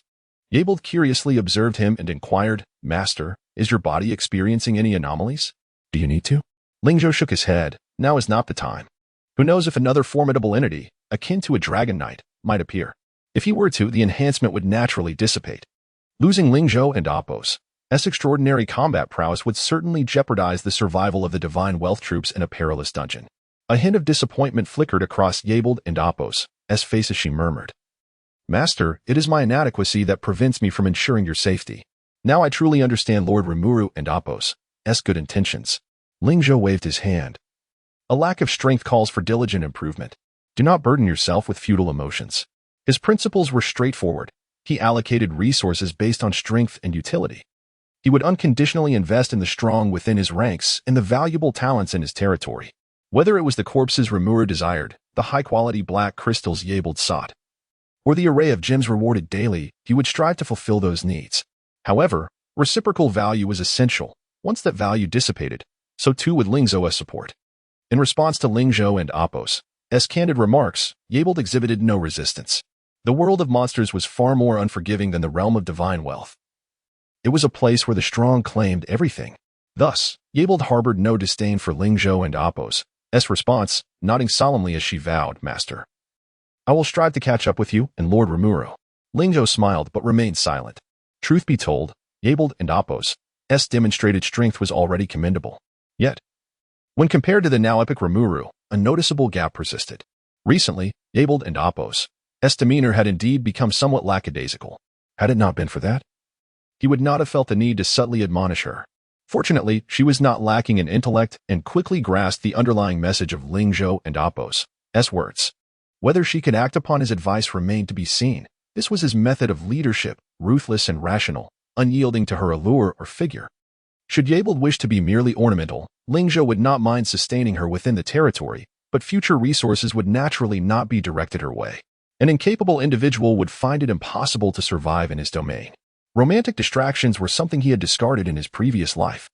Yabel curiously observed him and inquired, Master, is your body experiencing any anomalies? Do you need to? Ling Zhou shook his head. Now is not the time. Who knows if another formidable entity, akin to a Dragon Knight, might appear. If he were to, the enhancement would naturally dissipate. Losing Ling Zhou and Oppo's extraordinary combat prowess would certainly jeopardize the survival of the Divine Wealth troops in a perilous dungeon. A hint of disappointment flickered across Yabel and Oppo's face as she murmured, Master, it is my inadequacy that prevents me from ensuring your safety. Now I truly understand Lord Rimuru and Oppo's good intentions. Ling Zhou waved his hand. A lack of strength calls for diligent improvement. Do not burden yourself with futile emotions. His principles were straightforward. He allocated resources based on strength and utility. He would unconditionally invest in the strong within his ranks and the valuable talents in his territory. Whether it was the corpses Rimuru desired, the high-quality black crystals Yabel sought, or the array of gems rewarded daily, he would strive to fulfill those needs. However, reciprocal value was essential. Once that value dissipated, so too would Ling Zhou's support. In response to Ling Zhou and Oppo's candid remarks, Yabel exhibited no resistance. The world of monsters was far more unforgiving than the realm of divine wealth. It was a place where the strong claimed everything. Thus, Yabel harbored no disdain for Ling Zhou and Oppo's response, nodding solemnly as she vowed, Master. I will strive to catch up with you and Lord Rimuru. Ling Zhou smiled but remained silent. Truth be told, Yabel and Oppo's demonstrated strength was already commendable. Yet, when compared to the now epic Rimuru, a noticeable gap persisted. Recently, Yabel and Oppo's demeanor had indeed become somewhat lackadaisical. Had it not been for that, he would not have felt the need to subtly admonish her. Fortunately, she was not lacking in intellect and quickly grasped the underlying message of Ling Zhou and Oppo's words. Whether she could act upon his advice remained to be seen. This was his method of leadership, ruthless and rational, unyielding to her allure or figure. Should Yabel wish to be merely ornamental, Ling Zhou would not mind sustaining her within the territory, but future resources would naturally not be directed her way. An incapable individual would find it impossible to survive in his domain. Romantic distractions were something he had discarded in his previous life.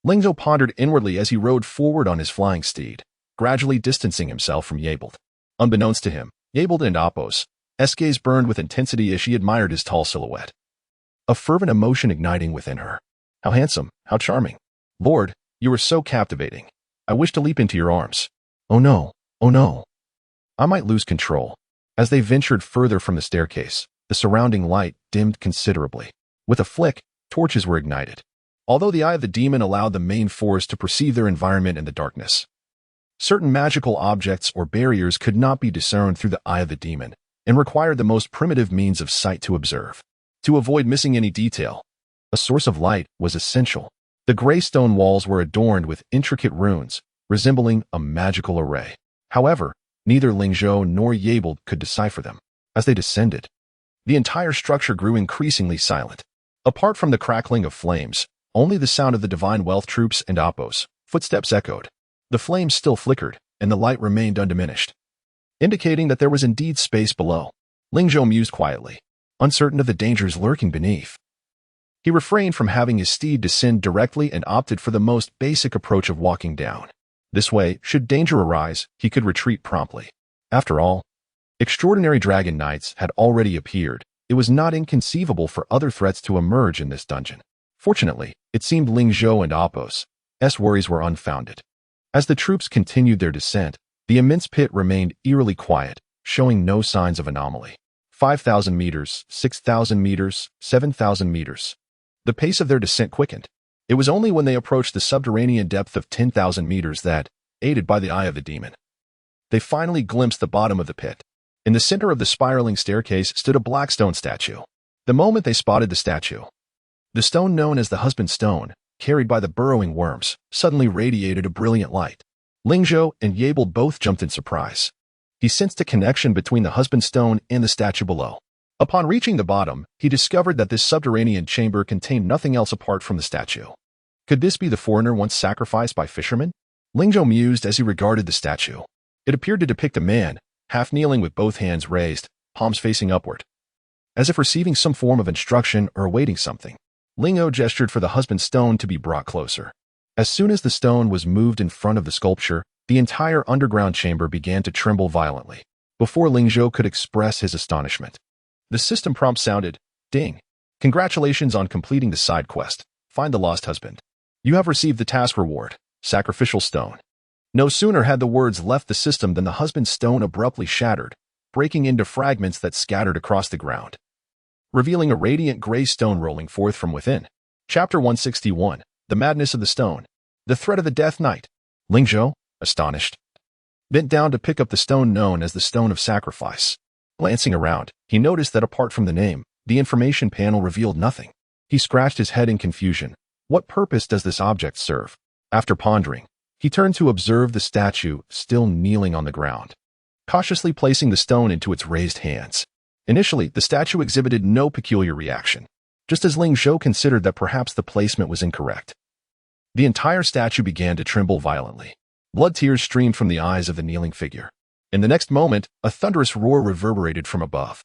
Ling Zhou pondered inwardly as he rode forward on his flying steed, gradually distancing himself from Yabel. Unbeknownst to him, Yabel and Oppo's gaze burned with intensity as she admired his tall silhouette, a fervent emotion igniting within her. How handsome, how charming. Lord, you are so captivating. I wish to leap into your arms. Oh no, oh no. I might lose control. As they ventured further from the staircase, the surrounding light dimmed considerably. With a flick, Torches were ignited. Although the eye of the demon allowed the main force to perceive their environment in the darkness, certain magical objects or barriers could not be discerned through the eye of the demon and required the most primitive means of sight to observe. To avoid missing any detail, a source of light was essential. The gray stone walls were adorned with intricate runes, resembling a magical array. However, neither Ling Zhou nor Yabel could decipher them. As they descended, the entire structure grew increasingly silent. Apart from the crackling of flames, only the sound of the divine wealth troops and Appo's footsteps echoed. The flames still flickered, and the light remained undiminished, indicating that there was indeed space below. Ling Zhou mused quietly, uncertain of the dangers lurking beneath. He refrained from having his steed descend directly and opted for the most basic approach of walking down. This way, should danger arise, he could retreat promptly. After all, extraordinary dragon knights had already appeared. It was not inconceivable for other threats to emerge in this dungeon. Fortunately, it seemed Ling Zhou and Appo's worries were unfounded. As the troops continued their descent, the immense pit remained eerily quiet, showing no signs of anomaly. 5,000 meters, 6,000 meters, 7,000 meters. The pace of their descent quickened. It was only when they approached the subterranean depth of 10,000 meters that, aided by the eye of the demon, they finally glimpsed the bottom of the pit. In the center of the spiraling staircase stood a black stone statue. The moment they spotted the statue, the stone known as the husband stone, carried by the burrowing worms, suddenly radiated a brilliant light. Ling Zhou and Yabel both jumped in surprise. He sensed a connection between the husband stone and the statue below. Upon reaching the bottom, he discovered that this subterranean chamber contained nothing else apart from the statue. Could this be the foreigner once sacrificed by fishermen? Ling Zhou mused as he regarded the statue. It appeared to depict a man, half kneeling with both hands raised, palms facing upward, as if receiving some form of instruction or awaiting something. Ling Zhou gestured for the husband stone to be brought closer. As soon as the stone was moved in front of the sculpture, the entire underground chamber began to tremble violently. Before Ling Zhou could express his astonishment, the system prompt sounded, "Ding. Congratulations on completing the side quest. Find the lost husband. You have received the task reward, sacrificial stone." No sooner had the words left the system than the husband's stone abruptly shattered, breaking into fragments that scattered across the ground, revealing a radiant gray stone rolling forth from within. Chapter 161, The Madness of the Stone. The Threat of the Death Knight. Ling Zhou, astonished, bent down to pick up the stone known as the Stone of Sacrifice. Glancing around, he noticed that apart from the name, the information panel revealed nothing. He scratched his head in confusion. What purpose does this object serve? After pondering, he turned to observe the statue still kneeling on the ground, cautiously placing the stone into its raised hands. Initially, the statue exhibited no peculiar reaction, just as Ling Zhou considered that perhaps the placement was incorrect. The entire statue began to tremble violently. Blood tears streamed from the eyes of the kneeling figure. In the next moment, a thunderous roar reverberated from above,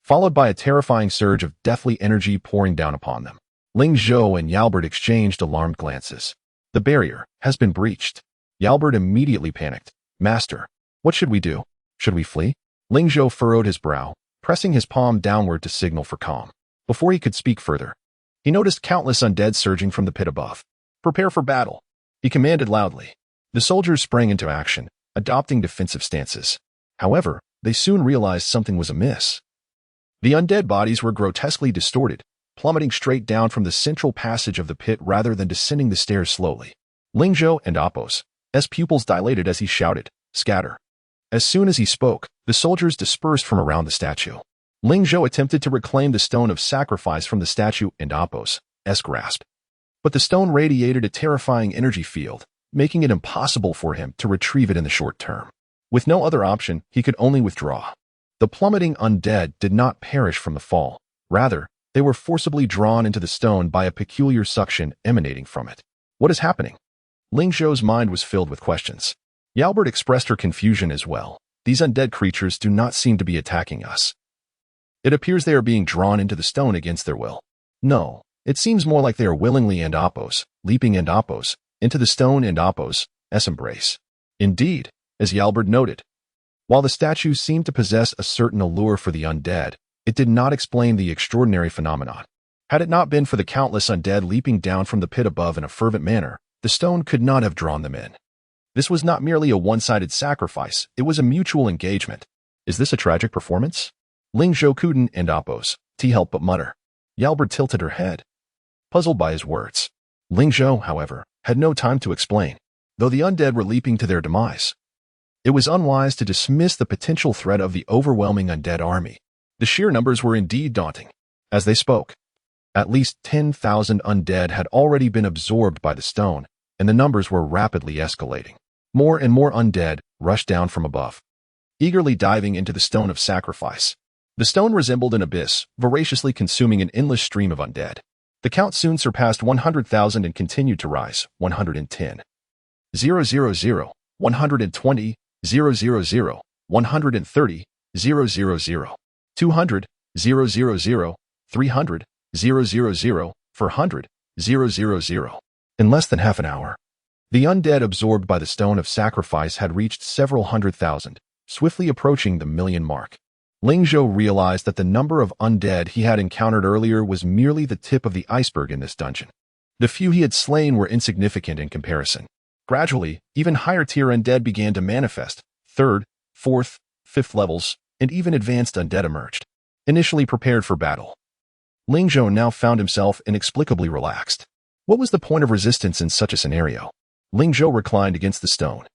followed by a terrifying surge of deathly energy pouring down upon them. Ling Zhou and Yalbert exchanged alarmed glances. The barrier has been breached. Yalbert immediately panicked. "Master, what should we do? Should we flee?" Ling Zhou furrowed his brow, pressing his palm downward to signal for calm. Before he could speak further, he noticed countless undead surging from the pit above. "Prepare for battle," he commanded loudly. The soldiers sprang into action, adopting defensive stances. However, they soon realized something was amiss. The undead bodies were grotesquely distorted, plummeting straight down from the central passage of the pit rather than descending the stairs slowly. Ling Zhou and Appo's pupils dilated as he shouted, "Scatter." As soon as he spoke, the soldiers dispersed from around the statue. Ling Zhou attempted to reclaim the stone of sacrifice from the statue and Appo's grasp, but the stone radiated a terrifying energy field, making it impossible for him to retrieve it in the short term. With no other option, he could only withdraw. The plummeting undead did not perish from the fall. Rather, they were forcibly drawn into the stone by a peculiar suction emanating from it. What is happening? Ling Zhou's mind was filled with questions. Yalbert expressed her confusion as well. These undead creatures do not seem to be attacking us. It appears they are being drawn into the stone against their will. No, it seems more like they are willingly and Appo's, leaping and Appo's, into the stone and Appo's embrace. Indeed, as Yalbert noted, while the statue seemed to possess a certain allure for the undead, it did not explain the extraordinary phenomenon. Had it not been for the countless undead leaping down from the pit above in a fervent manner, the stone could not have drawn them in. This was not merely a one-sided sacrifice, it was a mutual engagement. Is this a tragic performance? Ling Zhou and Appo's helped but mutter. Yalbert tilted her head. puzzled by his words. Ling Zhou, however, had no time to explain. Though the undead were leaping to their demise, it was unwise to dismiss the potential threat of the overwhelming undead army. The sheer numbers were indeed daunting. As they spoke, at least 10,000 undead had already been absorbed by the stone, and the numbers were rapidly escalating. More and more undead rushed down from above, eagerly diving into the stone of sacrifice. The stone resembled an abyss, voraciously consuming an endless stream of undead. The count soon surpassed 100,000 and continued to rise. 110, 000, 120, 000, 130, 000, 200, 000, 300, 000, 400, 000. In less than half an hour, the undead absorbed by the stone of sacrifice had reached several 100,000, swiftly approaching the million mark. Ling Zhou realized that the number of undead he had encountered earlier was merely the tip of the iceberg in this dungeon. The few he had slain were insignificant in comparison. Gradually, even higher-tier undead began to manifest. Third, fourth, fifth levels, and even advanced undead emerged, initially prepared for battle. Ling Zhou now found himself inexplicably relaxed. What was the point of resistance in such a scenario? Ling Zhou reclined against the stone,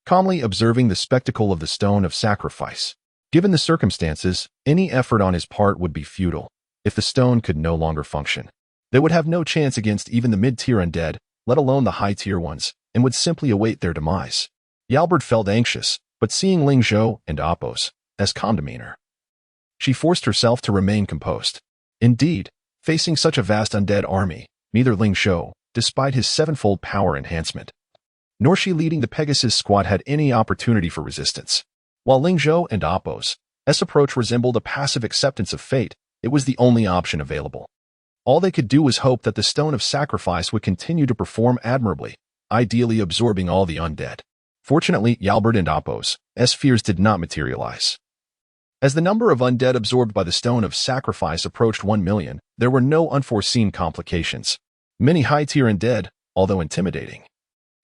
calmly observing the spectacle of the stone of sacrifice. Given the circumstances, any effort on his part would be futile. If the stone could no longer function, they would have no chance against even the mid-tier undead, let alone the high-tier ones, and would simply await their demise. Yalbert felt anxious, but seeing Ling Zhou and Appos as calm demeanor, she forced herself to remain composed. Indeed, facing such a vast undead army, neither Ling Zhou, despite his sevenfold power enhancement, nor she leading the Pegasus squad had any opportunity for resistance. While Ling Zhou and Appos' approach resembled a passive acceptance of fate, it was the only option available. All they could do was hope that the stone of sacrifice would continue to perform admirably, ideally absorbing all the undead. Fortunately, Yalbert and Appos' fears did not materialize. As the number of undead absorbed by the stone of sacrifice approached 1 million, there were no unforeseen complications. Many high-tier undead, although intimidating,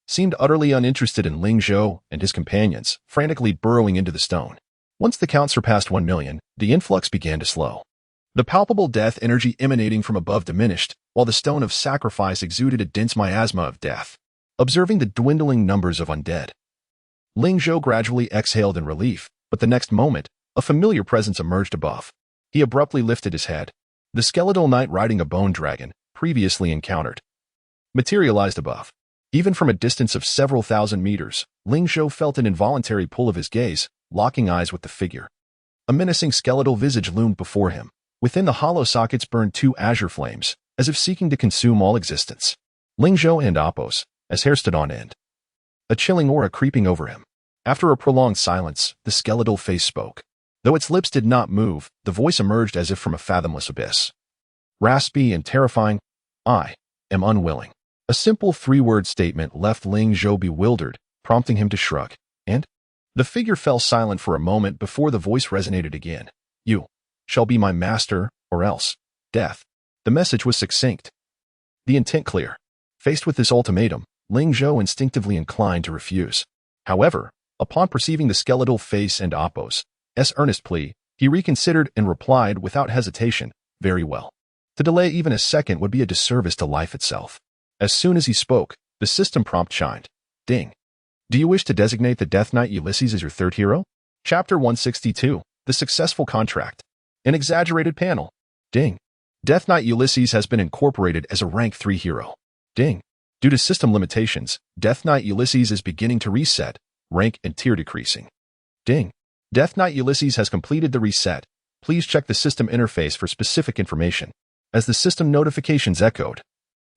seemed utterly uninterested in Ling Zhou and his companions, frantically burrowing into the stone. Once the count surpassed 1 million, the influx began to slow. The palpable death energy emanating from above diminished, while the stone of sacrifice exuded a dense miasma of death. Observing the dwindling numbers of undead, Ling Zhou gradually exhaled in relief, but the next moment, a familiar presence emerged above. He abruptly lifted his head. The skeletal knight riding a bone dragon, previously encountered, materialized above. Even from a distance of several thousand meters, Ling Zhou felt an involuntary pull of his gaze, locking eyes with the figure. A menacing skeletal visage loomed before him. Within the hollow sockets burned 2 azure flames, as if seeking to consume all existence. Ling Zhou and Appos' hair stood on end, a chilling aura creeping over him. After a prolonged silence, the skeletal face spoke. Though its lips did not move, the voice emerged as if from a fathomless abyss. Raspy and terrifying, "I am unwilling." A simple 3-word statement left Ling Zhou bewildered, prompting him to shrug. And the figure fell silent for a moment before the voice resonated again. "You shall be my master, or else death." The message was succinct, the intent clear. Faced with this ultimatum, Ling Zhou instinctively inclined to refuse. However, upon perceiving the skeletal face and Appos' earnest plea, he reconsidered and replied without hesitation, "Very well." To delay even a second would be a disservice to life itself. As soon as he spoke, the system prompt chimed. Ding. Do you wish to designate the Death Knight Ulysses as your third hero? Chapter 162, The Successful Contract. An exaggerated panel. Ding. Death Knight Ulysses has been incorporated as a rank 3 hero. Ding. Due to system limitations, Death Knight Ulysses is beginning to reset, rank and tier decreasing. Ding. Death Knight Ulysses has completed the reset. Please check the system interface for specific information. As the system notifications echoed,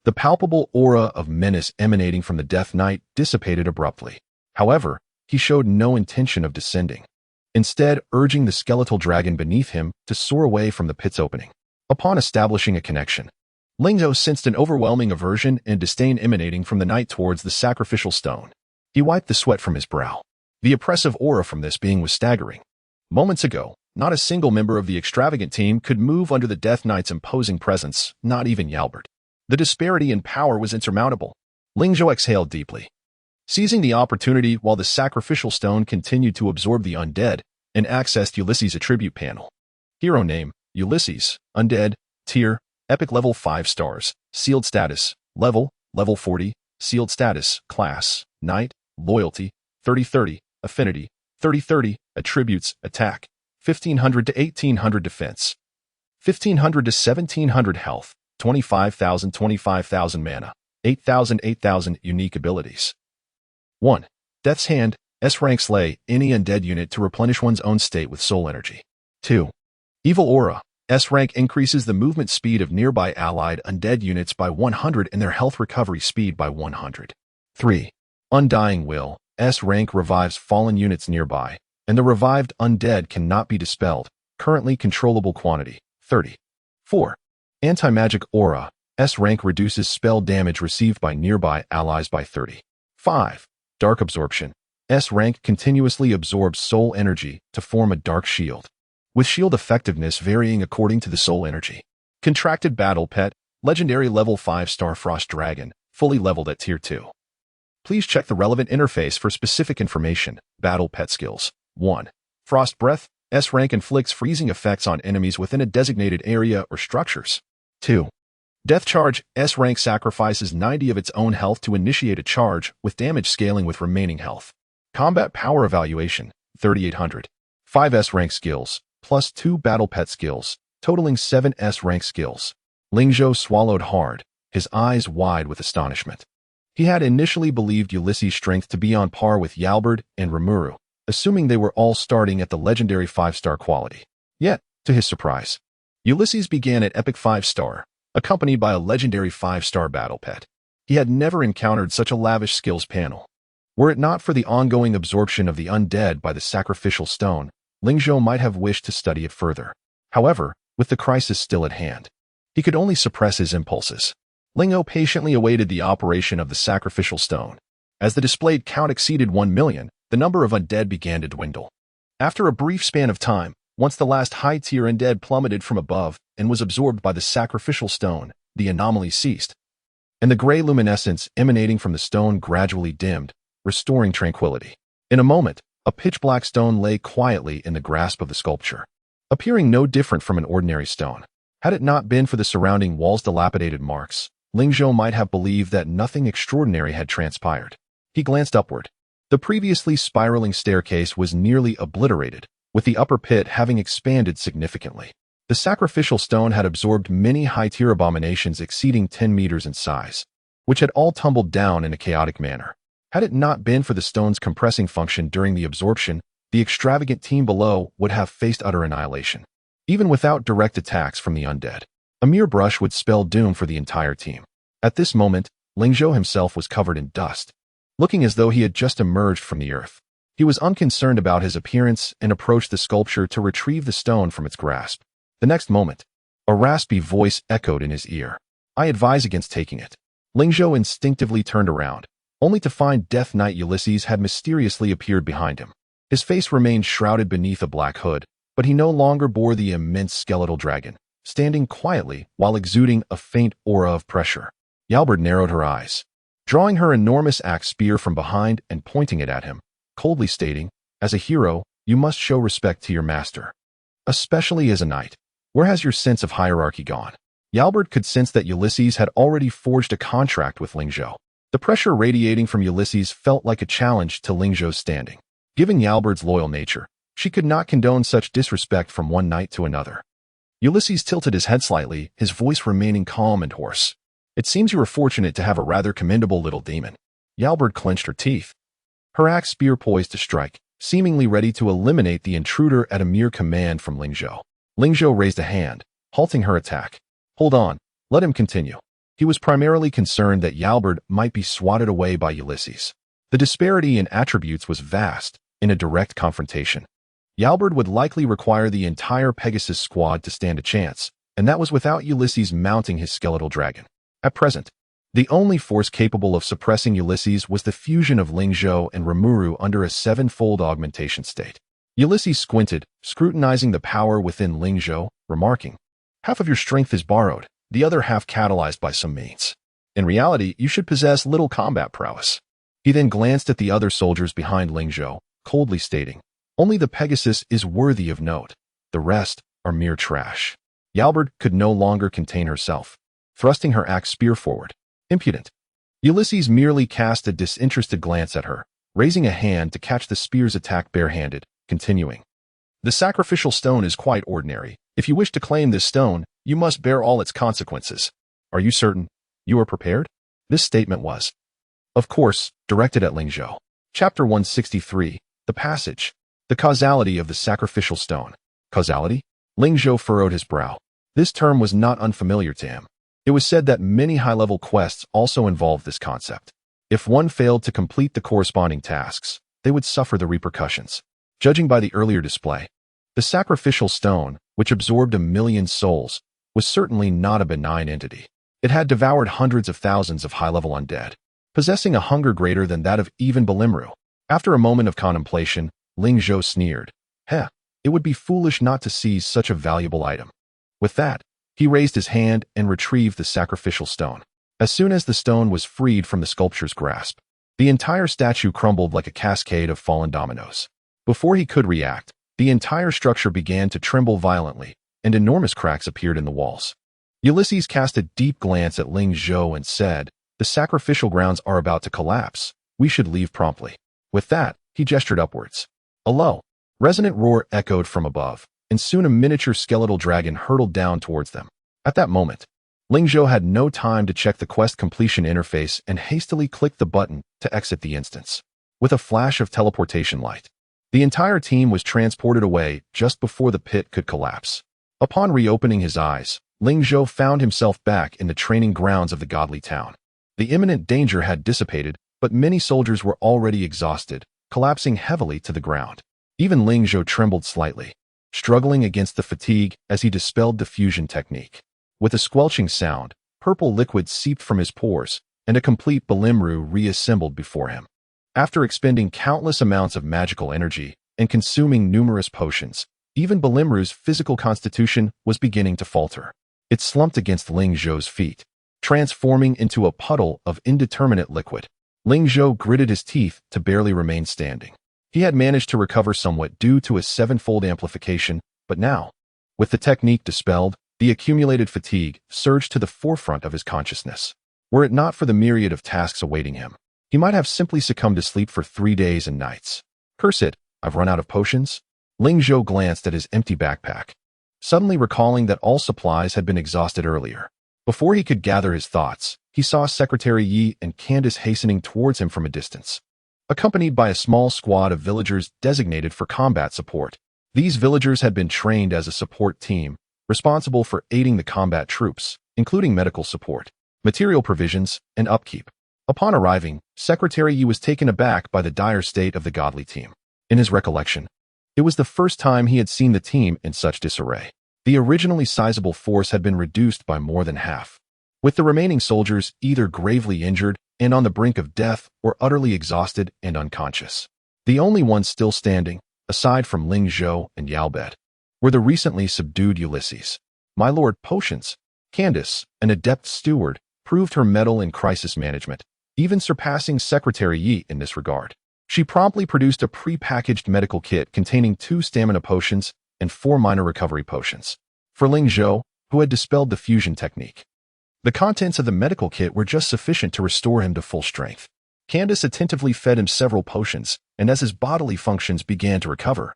the palpable aura of menace emanating from the Death Knight dissipated abruptly. However, he showed no intention of descending, instead urging the skeletal dragon beneath him to soar away from the pit's opening. Upon establishing a connection, Ling Zhou sensed an overwhelming aversion and disdain emanating from the knight towards the sacrificial stone. He wiped the sweat from his brow. The oppressive aura from this being was staggering. Moments ago, not a single member of the extravagant team could move under the Death Knight's imposing presence, not even Yalbert. The disparity in power was insurmountable. Ling Zhou exhaled deeply, seizing the opportunity while the sacrificial stone continued to absorb the undead, and accessed Ulysses' attribute panel. Hero name, Ulysses, undead, tier, Epic level 5 stars. Sealed status. Level 40. Sealed status. Class. Knight. Loyalty. 30-30. Affinity. 30-30. Attributes. Attack. 1500 to 1800 defense. 1500 to 1700 health. 25,000 mana. 8,000 unique abilities. 1. Death's Hand. S rank slay any undead unit to replenish one's own state with soul energy. 2. Evil Aura. S rank increases the movement speed of nearby allied undead units by 100 and their health recovery speed by 100. 3. Undying Will. S rank revives fallen units nearby, and the revived undead cannot be dispelled. Currently controllable quantity, 30. 4. Anti-Magic Aura. S rank reduces spell damage received by nearby allies by 30. 5. Dark Absorption. S rank continuously absorbs soul energy to form a dark shield, with shield effectiveness varying according to the soul energy. Contracted Battle Pet. Legendary level 5 star Frost Dragon, fully leveled at tier 2. Please check the relevant interface for specific information. Battle Pet Skills. 1. Frost Breath. S rank inflicts freezing effects on enemies within a designated area or structures. 2. Death Charge. S rank sacrifices 90 of its own health to initiate a charge, with damage scaling with remaining health. Combat Power Evaluation. 3800. 5 S rank skills, plus 2 Battle Pet skills, totaling 7 S rank skills. Ling Zhou swallowed hard, his eyes wide with astonishment. He had initially believed Ulysses' strength to be on par with Yalberd and Rimuru, assuming they were all starting at the legendary 5-star quality. Yet, to his surprise, Ulysses began at epic 5-star, accompanied by a legendary 5-star battle pet. He had never encountered such a lavish skills panel. Were it not for the ongoing absorption of the undead by the sacrificial stone, Ling Zhou might have wished to study it further. However, with the crisis still at hand, he could only suppress his impulses. Ling Zhou patiently awaited the operation of the sacrificial stone. As the displayed count exceeded 1 million, the number of undead began to dwindle. After a brief span of time, once the last high-tier undead plummeted from above and was absorbed by the sacrificial stone, the anomaly ceased, and the gray luminescence emanating from the stone gradually dimmed, restoring tranquility. In a moment, a pitch-black stone lay quietly in the grasp of the sculpture, appearing no different from an ordinary stone. Had it not been for the surrounding wall's dilapidated marks, Ling Zhou might have believed that nothing extraordinary had transpired. He glanced upward. The previously spiraling staircase was nearly obliterated, with the upper pit having expanded significantly. The sacrificial stone had absorbed many high-tier abominations exceeding 10 meters in size, which had all tumbled down in a chaotic manner. Had it not been for the stone's compressing function during the absorption, the extravagant team below would have faced utter annihilation. Even without direct attacks from the undead, a mere brush would spell doom for the entire team. At this moment, Ling Zhou himself was covered in dust, looking as though he had just emerged from the earth. He was unconcerned about his appearance and approached the sculpture to retrieve the stone from its grasp. The next moment, a raspy voice echoed in his ear. "I advise against taking it." Ling Zhou instinctively turned around, only to find Death Knight Ulysses had mysteriously appeared behind him. His face remained shrouded beneath a black hood, but he no longer bore the immense skeletal dragon, standing quietly while exuding a faint aura of pressure. Yalberd narrowed her eyes, drawing her enormous axe spear from behind and pointing it at him, coldly stating, "As a hero, you must show respect to your master. Especially as a knight. Where has your sense of hierarchy gone?" Yalberd could sense that Ulysses had already forged a contract with Ling Zhou. The pressure radiating from Ulysses felt like a challenge to Ling Zhou's standing. Given Yalberd's loyal nature, she could not condone such disrespect from one knight to another. Ulysses tilted his head slightly, his voice remaining calm and hoarse. "It seems you were fortunate to have a rather commendable little demon." Yalberd clenched her teeth, her axe spear poised to strike, seemingly ready to eliminate the intruder at a mere command from Ling Zhou. Ling Zhou raised a hand, halting her attack. "Hold on, let him continue." He was primarily concerned that Yalberd might be swatted away by Ulysses. The disparity in attributes was vast. In a direct confrontation, Yalberd would likely require the entire Pegasus squad to stand a chance, and that was without Ulysses mounting his skeletal dragon. At present, the only force capable of suppressing Ulysses was the fusion of Ling Zhou and Rimuru under a 7-fold augmentation state. Ulysses squinted, scrutinizing the power within Ling Zhou, remarking, "Half of your strength is borrowed, the other half catalyzed by some means. In reality, you should possess little combat prowess." He then glanced at the other soldiers behind Ling Zhou, coldly stating, "Only the Pegasus is worthy of note. The rest are mere trash." Yalbert could no longer contain herself, thrusting her axe spear forward. Impudent. Ulysses merely cast a disinterested glance at her, raising a hand to catch the spear's attack barehanded, continuing. The sacrificial stone is quite ordinary. If you wish to claim this stone, you must bear all its consequences. Are you certain? You are prepared? This statement was, of course, directed at Ling Zhou. Chapter 163, The Passage. The causality of the sacrificial stone. Causality? Ling Zhou furrowed his brow. This term was not unfamiliar to him. It was said that many high-level quests also involved this concept. If one failed to complete the corresponding tasks, they would suffer the repercussions. Judging by the earlier display, the sacrificial stone, which absorbed 1 million souls, was certainly not a benign entity. It had devoured hundreds of thousands of high-level undead, possessing a hunger greater than that of even Belimru. After a moment of contemplation, Ling Zhou sneered. Heh, it would be foolish not to seize such a valuable item. With that, he raised his hand and retrieved the sacrificial stone. As soon as the stone was freed from the sculpture's grasp, the entire statue crumbled like a cascade of fallen dominoes. Before he could react, the entire structure began to tremble violently, and enormous cracks appeared in the walls. Ulysses cast a deep glance at Ling Zhou and said, "The sacrificial grounds are about to collapse. We should leave promptly." With that, he gestured upwards. A low, resonant roar echoed from above, and soon a miniature skeletal dragon hurtled down towards them. At that moment, Ling Zhou had no time to check the quest completion interface and hastily clicked the button to exit the instance. With a flash of teleportation light, the entire team was transported away just before the pit could collapse. Upon reopening his eyes, Ling Zhou found himself back in the training grounds of the godly town. The imminent danger had dissipated, but many soldiers were already exhausted, collapsing heavily to the ground. Even Ling Zhou trembled slightly, struggling against the fatigue as he dispelled the fusion technique. With a squelching sound, purple liquid seeped from his pores, and a complete Belimru reassembled before him. After expending countless amounts of magical energy and consuming numerous potions, even Belimru's physical constitution was beginning to falter. It slumped against Ling Zhou's feet, transforming into a puddle of indeterminate liquid. Ling Zhou gritted his teeth to barely remain standing. He had managed to recover somewhat due to a 7-fold amplification, but now, with the technique dispelled, the accumulated fatigue surged to the forefront of his consciousness. Were it not for the myriad of tasks awaiting him, he might have simply succumbed to sleep for 3 days and nights. Curse it, I've run out of potions? Ling Zhou glanced at his empty backpack, suddenly recalling that all supplies had been exhausted earlier. Before he could gather his thoughts, he saw Secretary Yi and Candace hastening towards him from a distance, accompanied by a small squad of villagers designated for combat support. These villagers had been trained as a support team, responsible for aiding the combat troops, including medical support, material provisions, and upkeep. Upon arriving, Secretary Yi was taken aback by the dire state of the godly team. In his recollection, it was the first time he had seen the team in such disarray. The originally sizable force had been reduced by more than half, with the remaining soldiers either gravely injured and on the brink of death or utterly exhausted and unconscious. The only ones still standing, aside from Ling Zhou and Yalbert, were the recently subdued Ulysses. My lord, potions. Candace, an adept steward, proved her mettle in crisis management, even surpassing Secretary Yi in this regard. She promptly produced a pre-packaged medical kit containing 2 stamina potions and 4 minor recovery potions for Ling Zhou, who had dispelled the fusion technique. The contents of the medical kit were just sufficient to restore him to full strength. Candace attentively fed him several potions, and as his bodily functions began to recover,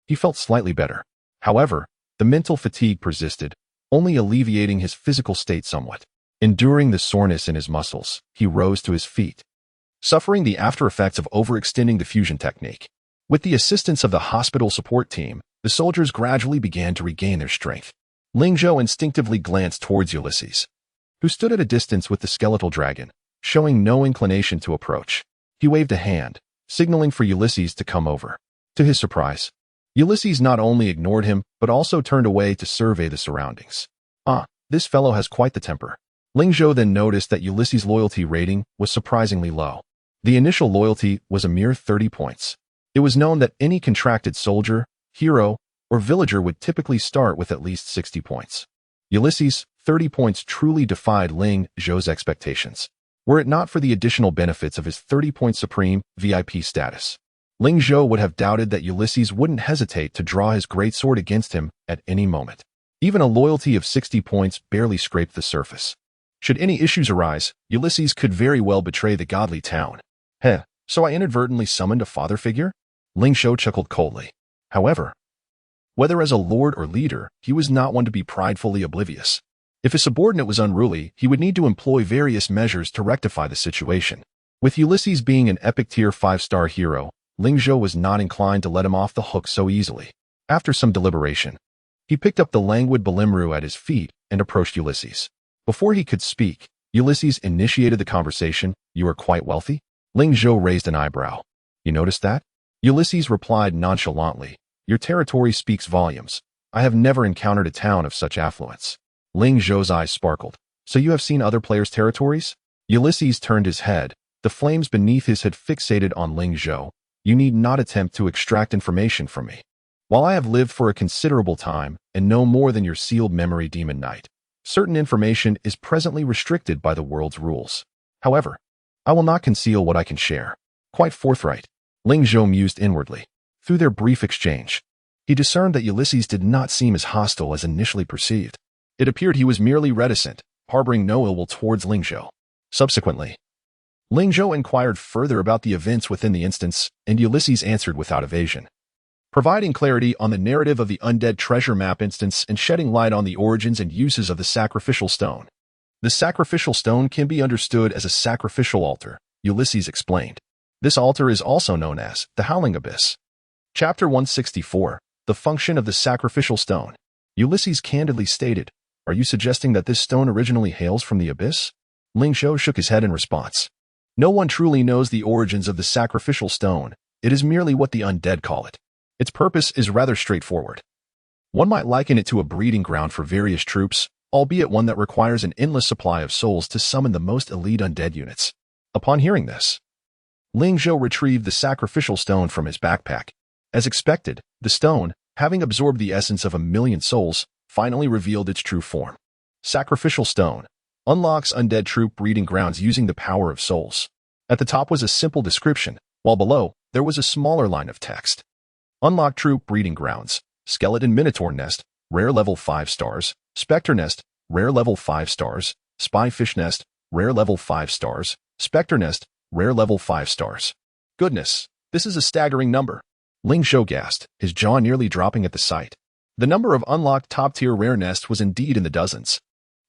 he felt slightly better. However, the mental fatigue persisted, only alleviating his physical state somewhat. Enduring the soreness in his muscles, he rose to his feet, suffering the after-effects of overextending the fusion technique. With the assistance of the hospital support team, the soldiers gradually began to regain their strength. Ling Zhou instinctively glanced towards Ulysses, who stood at a distance with the skeletal dragon, showing no inclination to approach. He waved a hand, signaling for Ulysses to come over. To his surprise, Ulysses not only ignored him, but also turned away to survey the surroundings. This fellow has quite the temper. Ling Zhou then noticed that Ulysses' loyalty rating was surprisingly low. The initial loyalty was a mere 30 points. It was known that any contracted soldier, hero, or villager would typically start with at least 60 points. Ulysses' 30 points truly defied Ling Zhou's expectations. Were it not for the additional benefits of his 30-point supreme VIP status, Ling Zhou would have doubted that Ulysses wouldn't hesitate to draw his greatsword against him at any moment. Even a loyalty of 60 points barely scraped the surface. Should any issues arise, Ulysses could very well betray the godly town. Heh, so I inadvertently summoned a father figure? Ling Zhou chuckled coldly. However, whether as a lord or leader, he was not one to be pridefully oblivious. If a subordinate was unruly, he would need to employ various measures to rectify the situation. With Ulysses being an epic tier 5-star hero, Ling Zhou was not inclined to let him off the hook so easily. After some deliberation, he picked up the languid Balimru at his feet and approached Ulysses. Before he could speak, Ulysses initiated the conversation. You are quite wealthy? Ling Zhou raised an eyebrow. You noticed that? Ulysses replied nonchalantly. Your territory speaks volumes. I have never encountered a town of such affluence. Ling Zhou's eyes sparkled. So you have seen other players' territories? Ulysses turned his head. The flames beneath his had fixated on Ling Zhou. You need not attempt to extract information from me. While I have lived for a considerable time and know more than your sealed memory demon knight, certain information is presently restricted by the world's rules. However, I will not conceal what I can share. Quite forthright. Ling Zhou mused inwardly. Through their brief exchange, he discerned that Ulysses did not seem as hostile as initially perceived. It appeared he was merely reticent, harboring no ill will towards Ling Zhou. Subsequently, Ling Zhou inquired further about the events within the instance, and Ulysses answered without evasion, providing clarity on the narrative of the undead treasure map instance and shedding light on the origins and uses of the sacrificial stone. The sacrificial stone can be understood as a sacrificial altar, Ulysses explained. This altar is also known as the Howling Abyss. Chapter 164, The Function of the Sacrificial Stone. Ulysses candidly stated, Are you suggesting that this stone originally hails from the abyss? Ling Zhou shook his head in response. No one truly knows the origins of the sacrificial stone. It is merely what the undead call it. Its purpose is rather straightforward. One might liken it to a breeding ground for various troops, albeit one that requires an endless supply of souls to summon the most elite undead units. Upon hearing this, Ling Zhou retrieved the sacrificial stone from his backpack. As expected, the stone, having absorbed the essence of 1,000,000 souls, finally revealed its true form. Sacrificial stone unlocks undead troop breeding grounds using the power of souls. At the top was a simple description, while below, there was a smaller line of text. Unlock troop breeding grounds, skeleton minotaur nest, rare level 5 stars, spectre nest, rare level 5 stars, spyfish nest, rare level 5 stars, spectre nest, rare level 5 stars. Goodness, this is a staggering number. Ling Zhou gasped, his jaw nearly dropping at the sight. The number of unlocked top-tier rare nests was indeed in the dozens.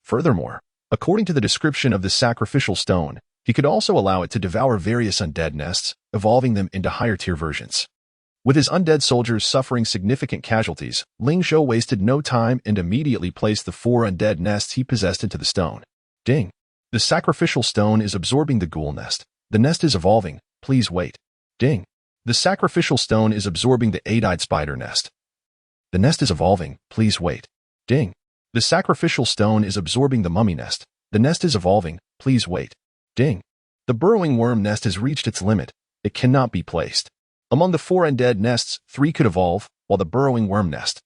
Furthermore, according to the description of the sacrificial stone, he could also allow it to devour various undead nests, evolving them into higher-tier versions. With his undead soldiers suffering significant casualties, Ling Zhou wasted no time and immediately placed the 4 undead nests he possessed into the stone. Ding! The sacrificial stone is absorbing the ghoul nest. The nest is evolving. Please wait. Ding! The sacrificial stone is absorbing the 8-eyed spider nest. The nest is evolving. Please wait. Ding! The sacrificial stone is absorbing the mummy nest. The nest is evolving. Please wait. Ding! The burrowing worm nest has reached its limit. It cannot be placed. Among the 4 undead nests, 3 could evolve, while the burrowing worm nest,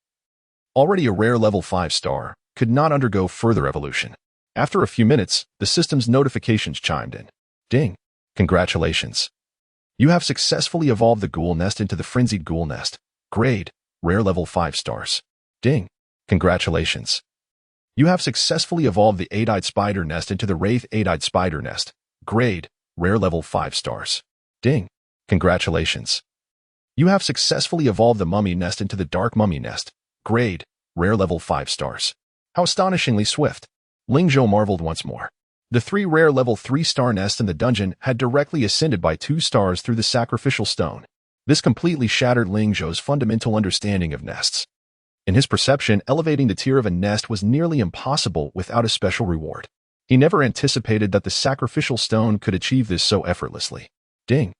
already a rare level 5 star, could not undergo further evolution. After a few minutes, the system's notifications chimed in. Ding! Congratulations! You have successfully evolved the ghoul nest into the frenzied ghoul nest. Grade, rare level 5 stars. Ding! Congratulations! You have successfully evolved the 8-eyed spider nest into the wraith 8-eyed spider nest. Grade, rare level 5 stars. Ding! Congratulations! You have successfully evolved the mummy nest into the dark mummy nest. Grade, rare level 5 stars. How astonishingly swift! Ling Zhou marveled once more. The 3 rare level 3-star nests in the dungeon had directly ascended by 2 stars through the sacrificial stone. This completely shattered Ling Zhou's fundamental understanding of nests. In his perception, elevating the tier of a nest was nearly impossible without a special reward. He never anticipated that the sacrificial stone could achieve this so effortlessly. Ding!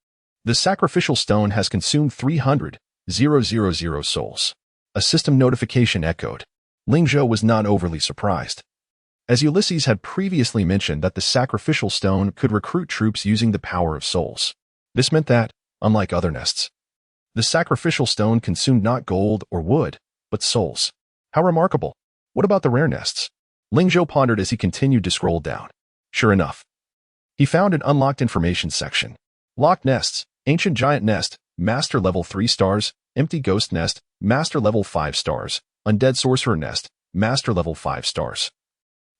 The sacrificial stone has consumed 300,000 souls. A system notification echoed. Ling Zhou was not overly surprised, as Ulysses had previously mentioned that the sacrificial stone could recruit troops using the power of souls. This meant that, unlike other nests, the sacrificial stone consumed not gold or wood, but souls. How remarkable! What about the rare nests? Ling Zhou pondered as he continued to scroll down. Sure enough, he found an unlocked information section. Locked nests, ancient giant nest, master level 3 stars, empty ghost nest, master level 5 stars, undead sorcerer nest, Master Level 5 stars.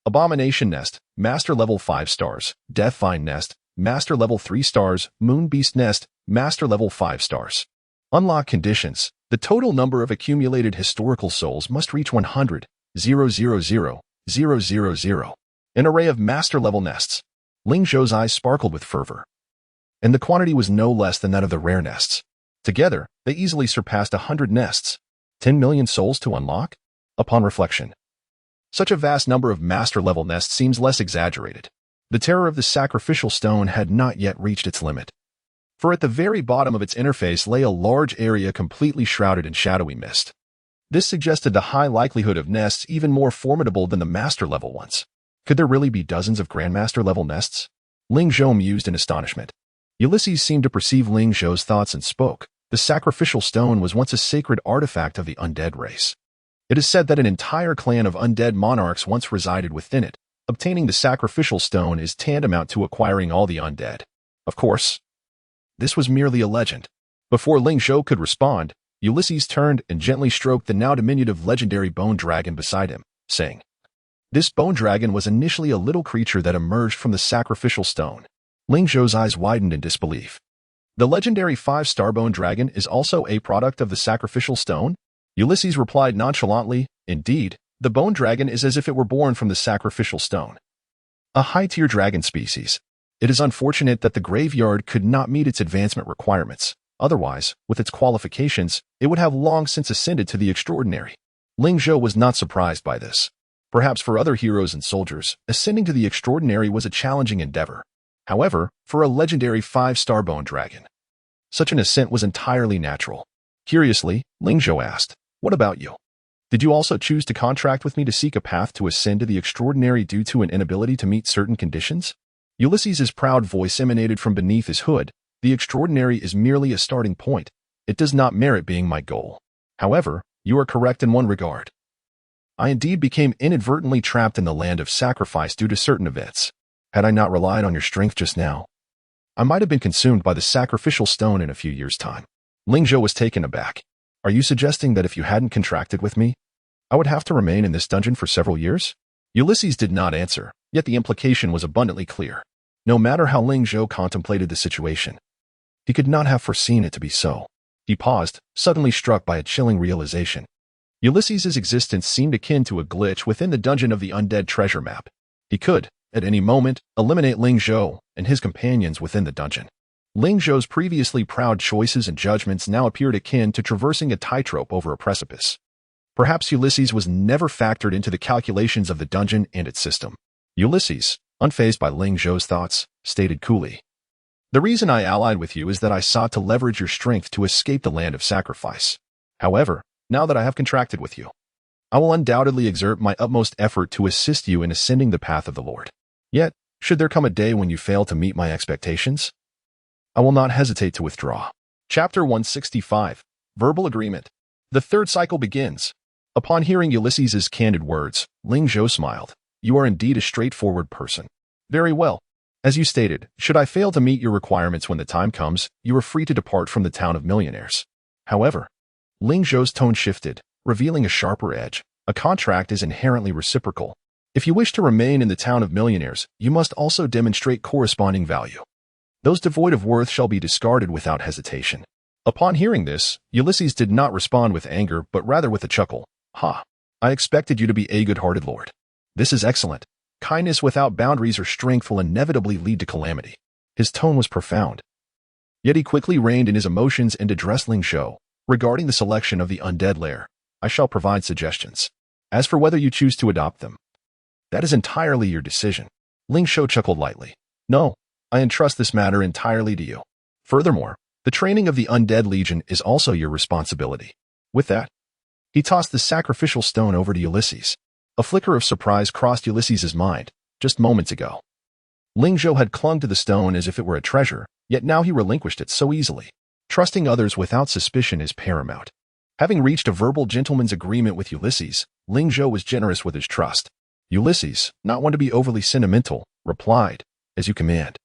Abomination Nest, Master Level 5 stars. Deathvine Nest, Master Level 3 stars. Moon Beast Nest, Master Level 5 stars. Unlock conditions. The total number of accumulated historical souls must reach 100,000,000. An array of Master Level nests. Ling Zhou's eyes sparkled with fervor. And the quantity was no less than that of the rare nests. Together, they easily surpassed 100 nests. 10 million souls to unlock? Upon reflection, such a vast number of master-level nests seems less exaggerated. The terror of the sacrificial stone had not yet reached its limit. For at the very bottom of its interface lay a large area completely shrouded in shadowy mist. This suggested the high likelihood of nests even more formidable than the master-level ones. Could there really be dozens of Grandmaster-level nests? Ling Zhou mused in astonishment. Ulysses seemed to perceive Ling Zhou's thoughts and spoke. The sacrificial stone was once a sacred artifact of the undead race. It is said that an entire clan of undead monarchs once resided within it. Obtaining the sacrificial stone is tantamount to acquiring all the undead. Of course, this was merely a legend. Before Ling Zhou could respond, Ulysses turned and gently stroked the now diminutive legendary bone dragon beside him, saying, "This bone dragon was initially a little creature that emerged from the sacrificial stone." Ling Zhou's eyes widened in disbelief. The legendary 5-star bone dragon is also a product of the sacrificial stone? Ulysses replied nonchalantly, "Indeed, the bone dragon is as if it were born from the sacrificial stone. A high-tier dragon species. It is unfortunate that the graveyard could not meet its advancement requirements. Otherwise, with its qualifications, it would have long since ascended to the extraordinary." Ling Zhou was not surprised by this. Perhaps for other heroes and soldiers, ascending to the extraordinary was a challenging endeavor. However, for a legendary 5-star bone dragon, such an ascent was entirely natural. Curiously, Ling Zhou asked, "What about you? Did you also choose to contract with me to seek a path to ascend to the extraordinary due to an inability to meet certain conditions?" Ulysses's proud voice emanated from beneath his hood. "The extraordinary is merely a starting point. It does not merit being my goal. However, you are correct in one regard. I indeed became inadvertently trapped in the land of sacrifice due to certain events. Had I not relied on your strength just now, I might have been consumed by the sacrificial stone in a few years' time." Ling Zhou was taken aback. "Are you suggesting that if you hadn't contracted with me, I would have to remain in this dungeon for several years?" Ulysses did not answer, yet the implication was abundantly clear. No matter how Ling Zhou contemplated the situation, he could not have foreseen it to be so. He paused, suddenly struck by a chilling realization. Ulysses's existence seemed akin to a glitch within the dungeon of the undead treasure map. He could, at any moment, eliminate Ling Zhou and his companions within the dungeon. Ling Zhou's previously proud choices and judgments now appeared akin to traversing a tightrope over a precipice. Perhaps Ulysses was never factored into the calculations of the dungeon and its system. Ulysses, unfazed by Ling Zhou's thoughts, stated coolly, "The reason I allied with you is that I sought to leverage your strength to escape the land of sacrifice. However, now that I have contracted with you, I will undoubtedly exert my utmost effort to assist you in ascending the path of the Lord. Yet, should there come a day when you fail to meet my expectations, I will not hesitate to withdraw." Chapter 165. Verbal Agreement. The third cycle begins. Upon hearing Ulysses's candid words, Ling Zhou smiled. "You are indeed a straightforward person. Very well. As you stated, should I fail to meet your requirements when the time comes, you are free to depart from the town of millionaires. However," Ling Zhou's tone shifted, revealing a sharper edge. "A contract is inherently reciprocal. If you wish to remain in the town of millionaires, you must also demonstrate corresponding value. Those devoid of worth shall be discarded without hesitation." Upon hearing this, Ulysses did not respond with anger but rather with a chuckle. "Ha! I expected you to be a good-hearted lord. This is excellent. Kindness without boundaries or strength will inevitably lead to calamity." His tone was profound. Yet he quickly reined in his emotions and addressed Ling Zhou. "Regarding the selection of the undead lair, I shall provide suggestions. As for whether you choose to adopt them, that is entirely your decision." Ling Zhou chuckled lightly. "No, I entrust this matter entirely to you. Furthermore, the training of the undead legion is also your responsibility." With that, he tossed the sacrificial stone over to Ulysses. A flicker of surprise crossed Ulysses's mind. Just moments ago, Ling Zhou had clung to the stone as if it were a treasure, yet now he relinquished it so easily. Trusting others without suspicion is paramount. Having reached a verbal gentleman's agreement with Ulysses, Ling Zhou was generous with his trust. Ulysses, not one to be overly sentimental, replied, "As you command."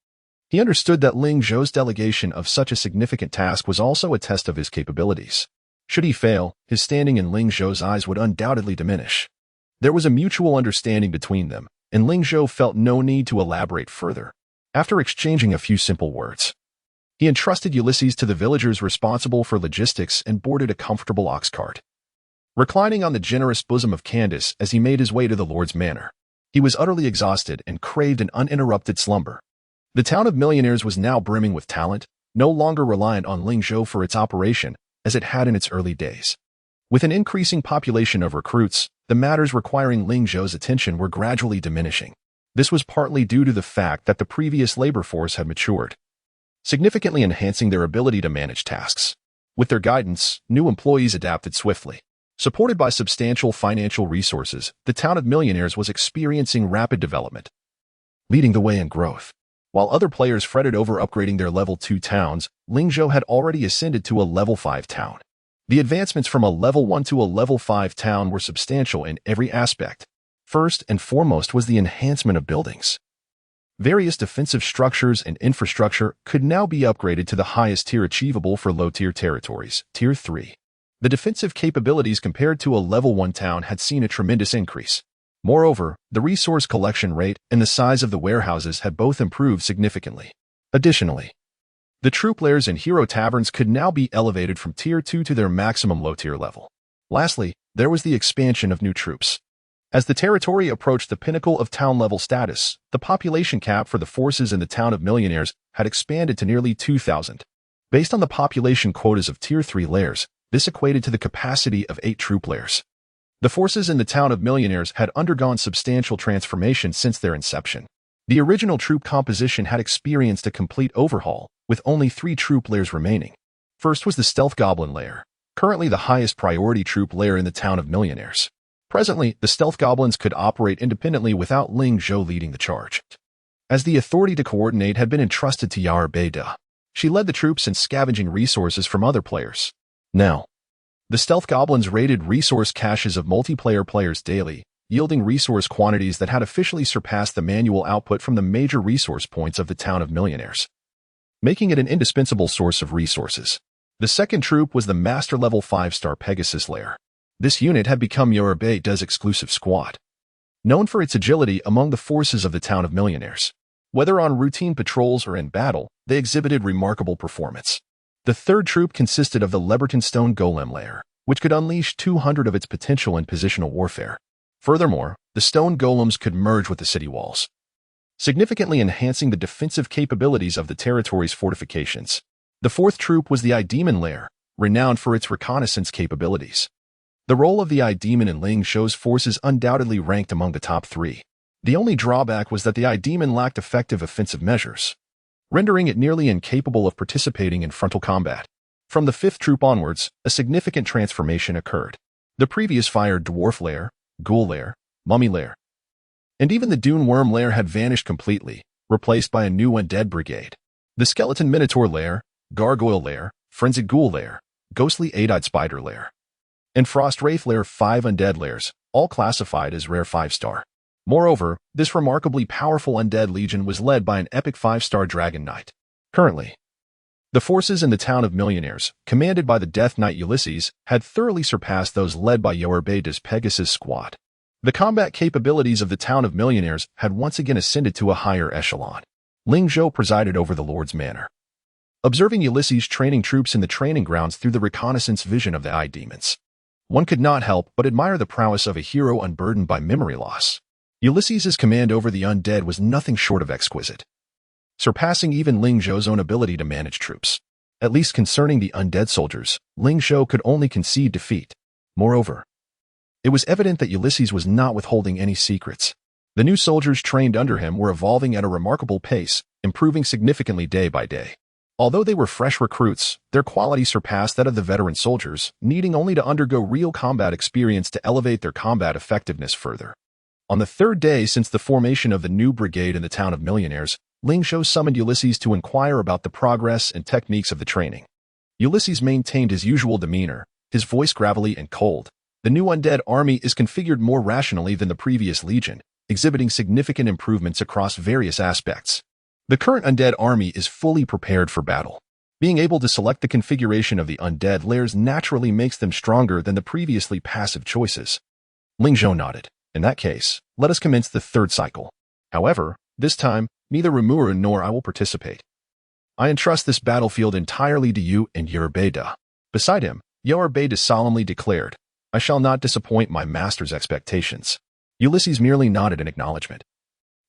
He understood that Ling Zhou's delegation of such a significant task was also a test of his capabilities. Should he fail, his standing in Ling Zhou's eyes would undoubtedly diminish. There was a mutual understanding between them, and Ling Zhou felt no need to elaborate further. After exchanging a few simple words, he entrusted Ulysses to the villagers responsible for logistics and boarded a comfortable ox cart. Reclining on the generous bosom of Candace as he made his way to the Lord's manor, he was utterly exhausted and craved an uninterrupted slumber. The town of millionaires was now brimming with talent, no longer reliant on Ling Zhou for its operation as it had in its early days. With an increasing population of recruits, the matters requiring Ling Zhou's attention were gradually diminishing. This was partly due to the fact that the previous labor force had matured, significantly enhancing their ability to manage tasks. With their guidance, new employees adapted swiftly. Supported by substantial financial resources, the town of millionaires was experiencing rapid development, leading the way in growth. While other players fretted over upgrading their level 2 towns, Ling Zhou had already ascended to a level 5 town. The advancements from a level 1 to a level 5 town were substantial in every aspect. First and foremost was the enhancement of buildings. Various defensive structures and infrastructure could now be upgraded to the highest tier achievable for low-tier territories, Tier 3. The defensive capabilities compared to a level 1 town had seen a tremendous increase. Moreover, the resource collection rate and the size of the warehouses had both improved significantly. Additionally, the troop lairs and hero taverns could now be elevated from Tier 2 to their maximum low-tier level. Lastly, there was the expansion of new troops. As the territory approached the pinnacle of town-level status, the population cap for the forces in the town of millionaires had expanded to nearly 2,000. Based on the population quotas of Tier 3 lairs, this equated to the capacity of 8 troop lairs. The forces in the town of millionaires had undergone substantial transformation since their inception. The original troop composition had experienced a complete overhaul, with only 3 troop lairs remaining. First was the stealth goblin lair, currently the highest priority troop lair in the town of millionaires. Presently, the stealth goblins could operate independently without Ling Zhou leading the charge. As the authority to coordinate had been entrusted to Yar Beida, she led the troops in scavenging resources from other players. Now, the stealth goblins raided resource caches of multiplayer players daily, yielding resource quantities that had officially surpassed the manual output from the major resource points of the town of millionaires, making it an indispensable source of resources. The second troop was the master-level 5-star Pegasus lair. This unit had become Yorubei's exclusive squad, known for its agility among the forces of the town of millionaires. Whether on routine patrols or in battle, they exhibited remarkable performance. The third troop consisted of the Leberton Stone Golem lair, which could unleash 200 of its potential in positional warfare. Furthermore, the stone golems could merge with the city walls, significantly enhancing the defensive capabilities of the territory's fortifications. The fourth troop was the Eye-Demon lair, renowned for its reconnaissance capabilities. The role of the Eye-Demon in Ling Zhou's forces undoubtedly ranked among the top 3. The only drawback was that the Eye-Demon lacked effective offensive measures, rendering it nearly incapable of participating in frontal combat. From the 5th troop onwards, a significant transformation occurred. The previous fire dwarf lair, ghoul lair, mummy lair, and even the dune worm lair had vanished completely, replaced by a new undead brigade. The skeleton minotaur lair, gargoyle lair, frenzied ghoul lair, ghostly eight-eyed spider lair, and frost wraith lair 5 undead lairs, all classified as rare 5-star. Moreover, this remarkably powerful undead legion was led by an epic 5-star dragon knight. Currently, the forces in the town of millionaires, commanded by the Death Knight Ulysses, had thoroughly surpassed those led by Yorubei's Pegasus squad. The combat capabilities of the town of millionaires had once again ascended to a higher echelon. Ling Zhou presided over the Lord's manor, observing Ulysses training troops in the training grounds through the reconnaissance vision of the eye demons. One could not help but admire the prowess of a hero unburdened by memory loss. Ulysses' command over the undead was nothing short of exquisite, surpassing even Ling Zhou's own ability to manage troops. At least concerning the undead soldiers, Ling Zhou could only concede defeat. Moreover, it was evident that Ulysses was not withholding any secrets. The new soldiers trained under him were evolving at a remarkable pace, improving significantly day by day. Although they were fresh recruits, their quality surpassed that of the veteran soldiers, needing only to undergo real combat experience to elevate their combat effectiveness further. On the 3rd day since the formation of the new brigade in the town of millionaires, Ling Zhou summoned Ulysses to inquire about the progress and techniques of the training. Ulysses maintained his usual demeanor, his voice gravelly and cold. The new undead army is configured more rationally than the previous legion, exhibiting significant improvements across various aspects. The current undead army is fully prepared for battle. Being able to select the configuration of the undead lairs naturally makes them stronger than the previously passive choices. Ling Zhou nodded. In that case, let us commence the third cycle. However, this time, neither Rimuru nor I will participate. I entrust this battlefield entirely to you and Yorubeda. Beside him, Yorubeda solemnly declared, I shall not disappoint my master's expectations. Ulysses merely nodded in acknowledgement,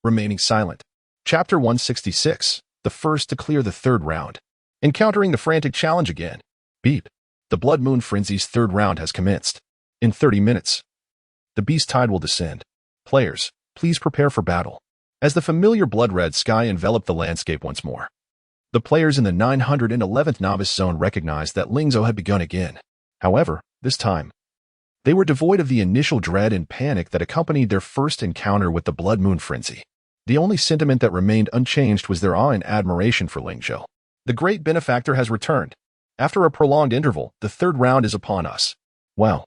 remaining silent. Chapter 166, the first to clear the third round. Encountering the frantic challenge again. Beep. The Blood Moon Frenzy's third round has commenced. In 30 minutes, the beast tide will descend. Players, please prepare for battle. As the familiar blood-red sky enveloped the landscape once more, the players in the 911th Novice Zone recognized that Ling Zhou had begun again. However, this time, they were devoid of the initial dread and panic that accompanied their first encounter with the Blood Moon Frenzy. The only sentiment that remained unchanged was their awe and admiration for Ling Zhou. The great benefactor has returned. After a prolonged interval, the third round is upon us. Well,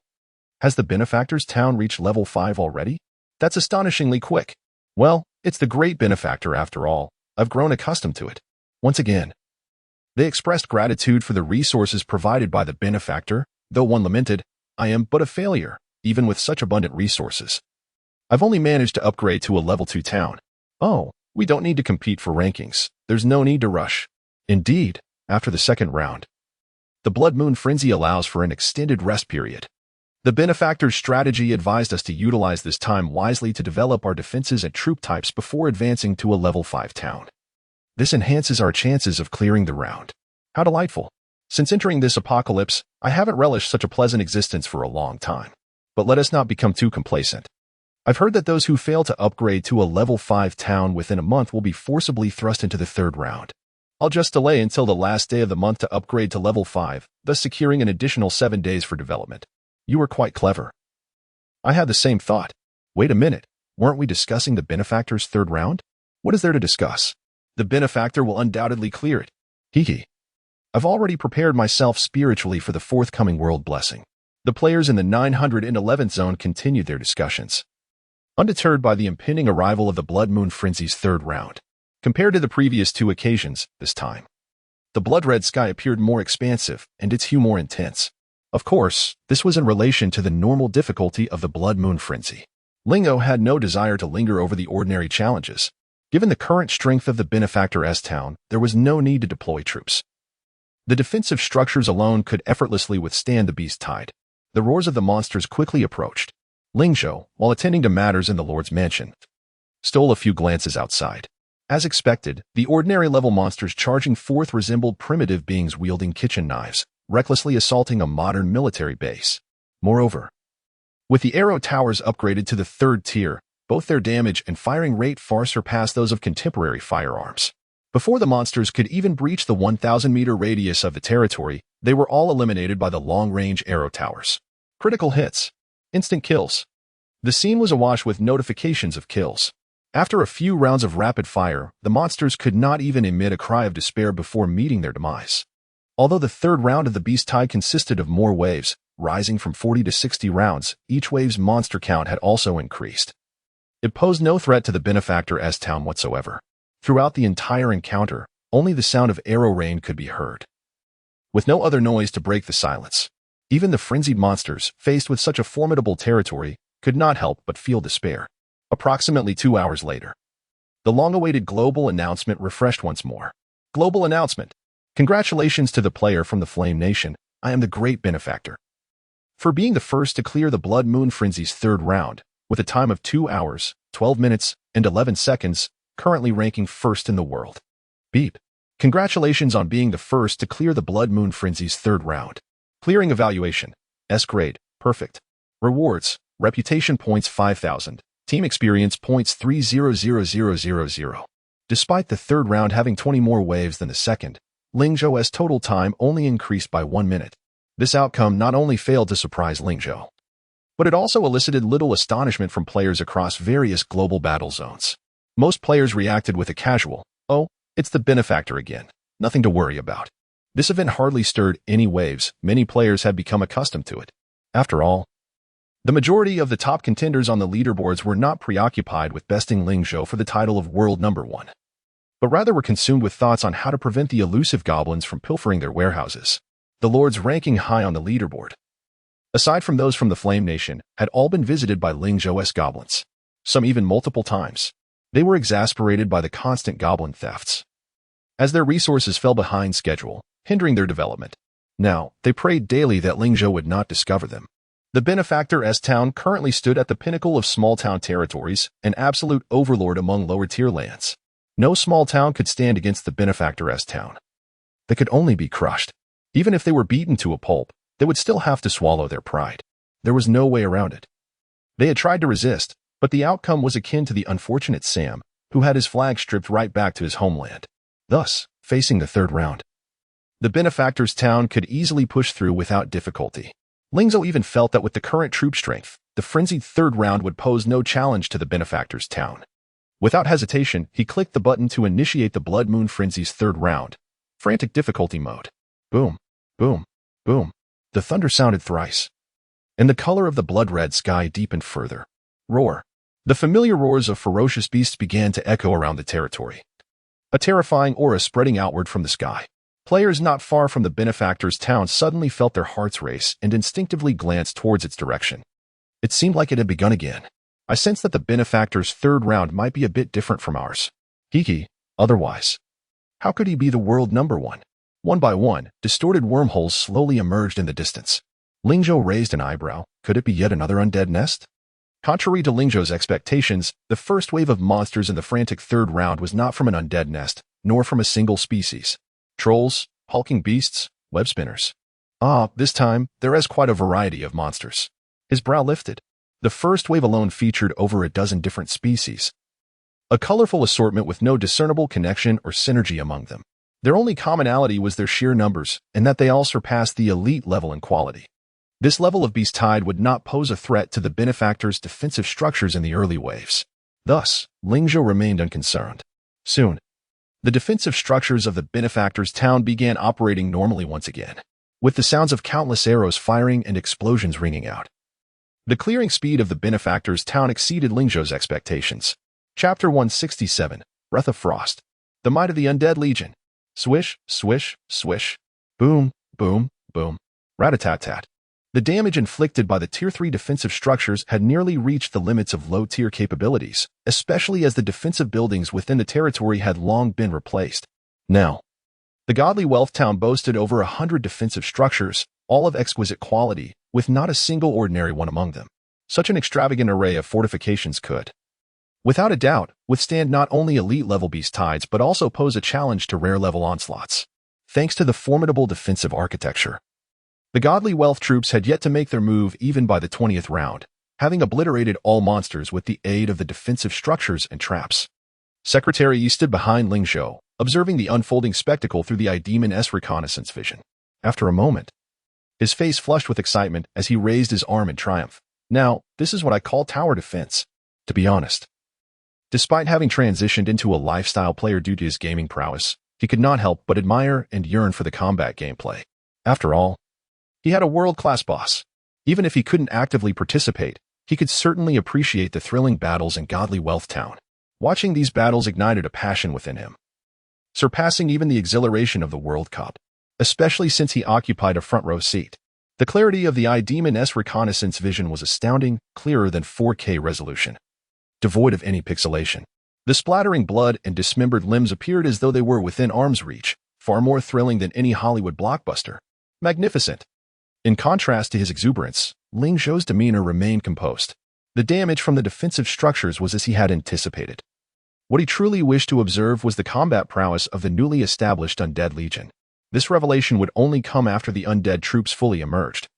has the benefactor's town reached level 5 already? That's astonishingly quick. Well, it's the great benefactor after all. I've grown accustomed to it. Once again, they expressed gratitude for the resources provided by the benefactor, though one lamented, I am but a failure, even with such abundant resources. I've only managed to upgrade to a level 2 town. Oh, we don't need to compete for rankings. There's no need to rush. Indeed, after the second round, the Blood Moon Frenzy allows for an extended rest period. The benefactor's strategy advised us to utilize this time wisely to develop our defenses and troop types before advancing to a level 5 town. This enhances our chances of clearing the round. How delightful. Since entering this apocalypse, I haven't relished such a pleasant existence for a long time. But let us not become too complacent. I've heard that those who fail to upgrade to a level 5 town within a month will be forcibly thrust into the third round. I'll just delay until the last day of the month to upgrade to level 5, thus securing an additional 7 days for development. You were quite clever. I had the same thought. Wait a minute, weren't we discussing the benefactor's third round? What is there to discuss? The benefactor will undoubtedly clear it. Hee. I've already prepared myself spiritually for the forthcoming world blessing. The players in the 911th zone continued their discussions, undeterred by the impending arrival of the Blood Moon Frenzy's third round. Compared to the previous 2 occasions, this time, the blood-red sky appeared more expansive and its hue more intense. Of course, this was in relation to the normal difficulty of the Blood Moon Frenzy. Ling Zhou had no desire to linger over the ordinary challenges. Given the current strength of the benefactor's town, there was no need to deploy troops. The defensive structures alone could effortlessly withstand the beast tide. The roars of the monsters quickly approached. Ling Zhou, while attending to matters in the Lord's mansion, stole a few glances outside. As expected, the ordinary-level monsters charging forth resembled primitive beings wielding kitchen knives, recklessly assaulting a modern military base. Moreover, with the arrow towers upgraded to the 3rd tier, both their damage and firing rate far surpassed those of contemporary firearms. Before the monsters could even breach the 1,000-meter radius of the territory, they were all eliminated by the long-range arrow towers. Critical hits. Instant kills. The scene was awash with notifications of kills. After a few rounds of rapid fire, the monsters could not even emit a cry of despair before meeting their demise. Although the third round of the beast tide consisted of more waves, rising from 40 to 60 rounds, each wave's monster count had also increased. It posed no threat to the benefactor's town whatsoever. Throughout the entire encounter, only the sound of arrow rain could be heard, with no other noise to break the silence. Even the frenzied monsters, faced with such a formidable territory, could not help but feel despair. Approximately 2 hours later, the long-awaited global announcement refreshed once more. Global announcement. Congratulations to the player from the Flame Nation. I am the great benefactor. For being the first to clear the Blood Moon Frenzy's third round, with a time of 2 hours, 12 minutes, and 11 seconds, currently ranking first in the world. Beep. Congratulations on being the first to clear the Blood Moon Frenzy's third round. Clearing evaluation. S grade. Perfect. Rewards. Reputation points 5,000. Team experience points 3,000,000. Despite the third round having 20 more waves than the second, Ling Zhou's total time only increased by 1 minute. This outcome not only failed to surprise Ling Zhou, but it also elicited little astonishment from players across various global battle zones. Most players reacted with a casual, "Oh, it's the benefactor again. Nothing to worry about." This event hardly stirred any waves. Many players had become accustomed to it. After all, the majority of the top contenders on the leaderboards were not preoccupied with besting Ling Zhou for the title of world number 1, but rather were consumed with thoughts on how to prevent the elusive goblins from pilfering their warehouses. The lords ranking high on the leaderboard aside from those from the Flame Nation, had all been visited by Ling Zhou's goblins. Some even multiple times. They were exasperated by the constant goblin thefts, as their resources fell behind schedule, hindering their development. Now, they prayed daily that Ling Zhou would not discover them. The Benefactor's town currently stood at the pinnacle of small-town territories, an absolute overlord among lower-tier lands. No small town could stand against the Benefactor's town. They could only be crushed. Even if they were beaten to a pulp, they would still have to swallow their pride. There was no way around it. They had tried to resist, but the outcome was akin to the unfortunate Sam, who had his flag stripped right back to his homeland. Thus, facing the third round, the Benefactor's town could easily push through without difficulty. Ling Zhou even felt that with the current troop strength, the frenzied third round would pose no challenge to the Benefactor's town. Without hesitation, he clicked the button to initiate the Blood Moon Frenzy's third round. Frantic difficulty mode. Boom, boom, boom. The thunder sounded thrice, and the color of the blood-red sky deepened further. Roar. The familiar roars of ferocious beasts began to echo around the territory, a terrifying aura spreading outward from the sky. Players not far from the Benefactor's town suddenly felt their hearts race and instinctively glanced towards its direction. It seemed like it had begun again. I sensed that the Benefactor's third round might be a bit different from ours. Hiki, otherwise. How could he be the world number one? One by one, distorted wormholes slowly emerged in the distance. Ling Zhou raised an eyebrow. Could it be yet another undead nest? Contrary to Ling Zhou's expectations, the first wave of monsters in the frantic third round was not from an undead nest, nor from a single species. Trolls, hulking beasts, web spinners. This time, there is quite a variety of monsters. His brow lifted. The first wave alone featured over a dozen different species. A colorful assortment with no discernible connection or synergy among them. Their only commonality was their sheer numbers, and that they all surpassed the elite level in quality. This level of beast tide would not pose a threat to the Benefactor's defensive structures in the early waves. Thus, Ling Zhou remained unconcerned. Soon, the defensive structures of the Benefactor's town began operating normally once again, with the sounds of countless arrows firing and explosions ringing out. The clearing speed of the Benefactor's town exceeded Ling Zhou's expectations. Chapter 167, Breath of Frost. The Might of the Undead Legion. Swish, swish, swish. Boom, boom, boom. Rat-a-tat-tat. The damage inflicted by the Tier 3 defensive structures had nearly reached the limits of low-tier capabilities, especially as the defensive buildings within the territory had long been replaced. Now, the Godly Wealth Town boasted over 100 defensive structures, all of exquisite quality, with not a single ordinary one among them. Such an extravagant array of fortifications could, without a doubt, withstand not only elite-level beast tides but also pose a challenge to rare-level onslaughts, thanks to the formidable defensive architecture. The Godly Wealth troops had yet to make their move even by the 20th round, having obliterated all monsters with the aid of the defensive structures and traps. Secretary Yi stood behind Ling Zhou, observing the unfolding spectacle through the I-Demon's reconnaissance vision. After a moment, his face flushed with excitement as he raised his arm in triumph. Now, this is what I call tower defense. To be honest, despite having transitioned into a lifestyle player due to his gaming prowess, he could not help but admire and yearn for the combat gameplay. After all, he had a world-class boss. Even if he couldn't actively participate, he could certainly appreciate the thrilling battles in Godly Wealth Town. Watching these battles ignited a passion within him, surpassing even the exhilaration of the World Cup, especially since he occupied a front-row seat. The clarity of the I-Demon's reconnaissance vision was astounding, clearer than 4K resolution, devoid of any pixelation. The splattering blood and dismembered limbs appeared as though they were within arm's reach, far more thrilling than any Hollywood blockbuster. Magnificent. In contrast to his exuberance, Ling Zhou's demeanor remained composed. The damage from the defensive structures was as he had anticipated. What he truly wished to observe was the combat prowess of the newly established Undead Legion. This revelation would only come after the undead troops fully emerged,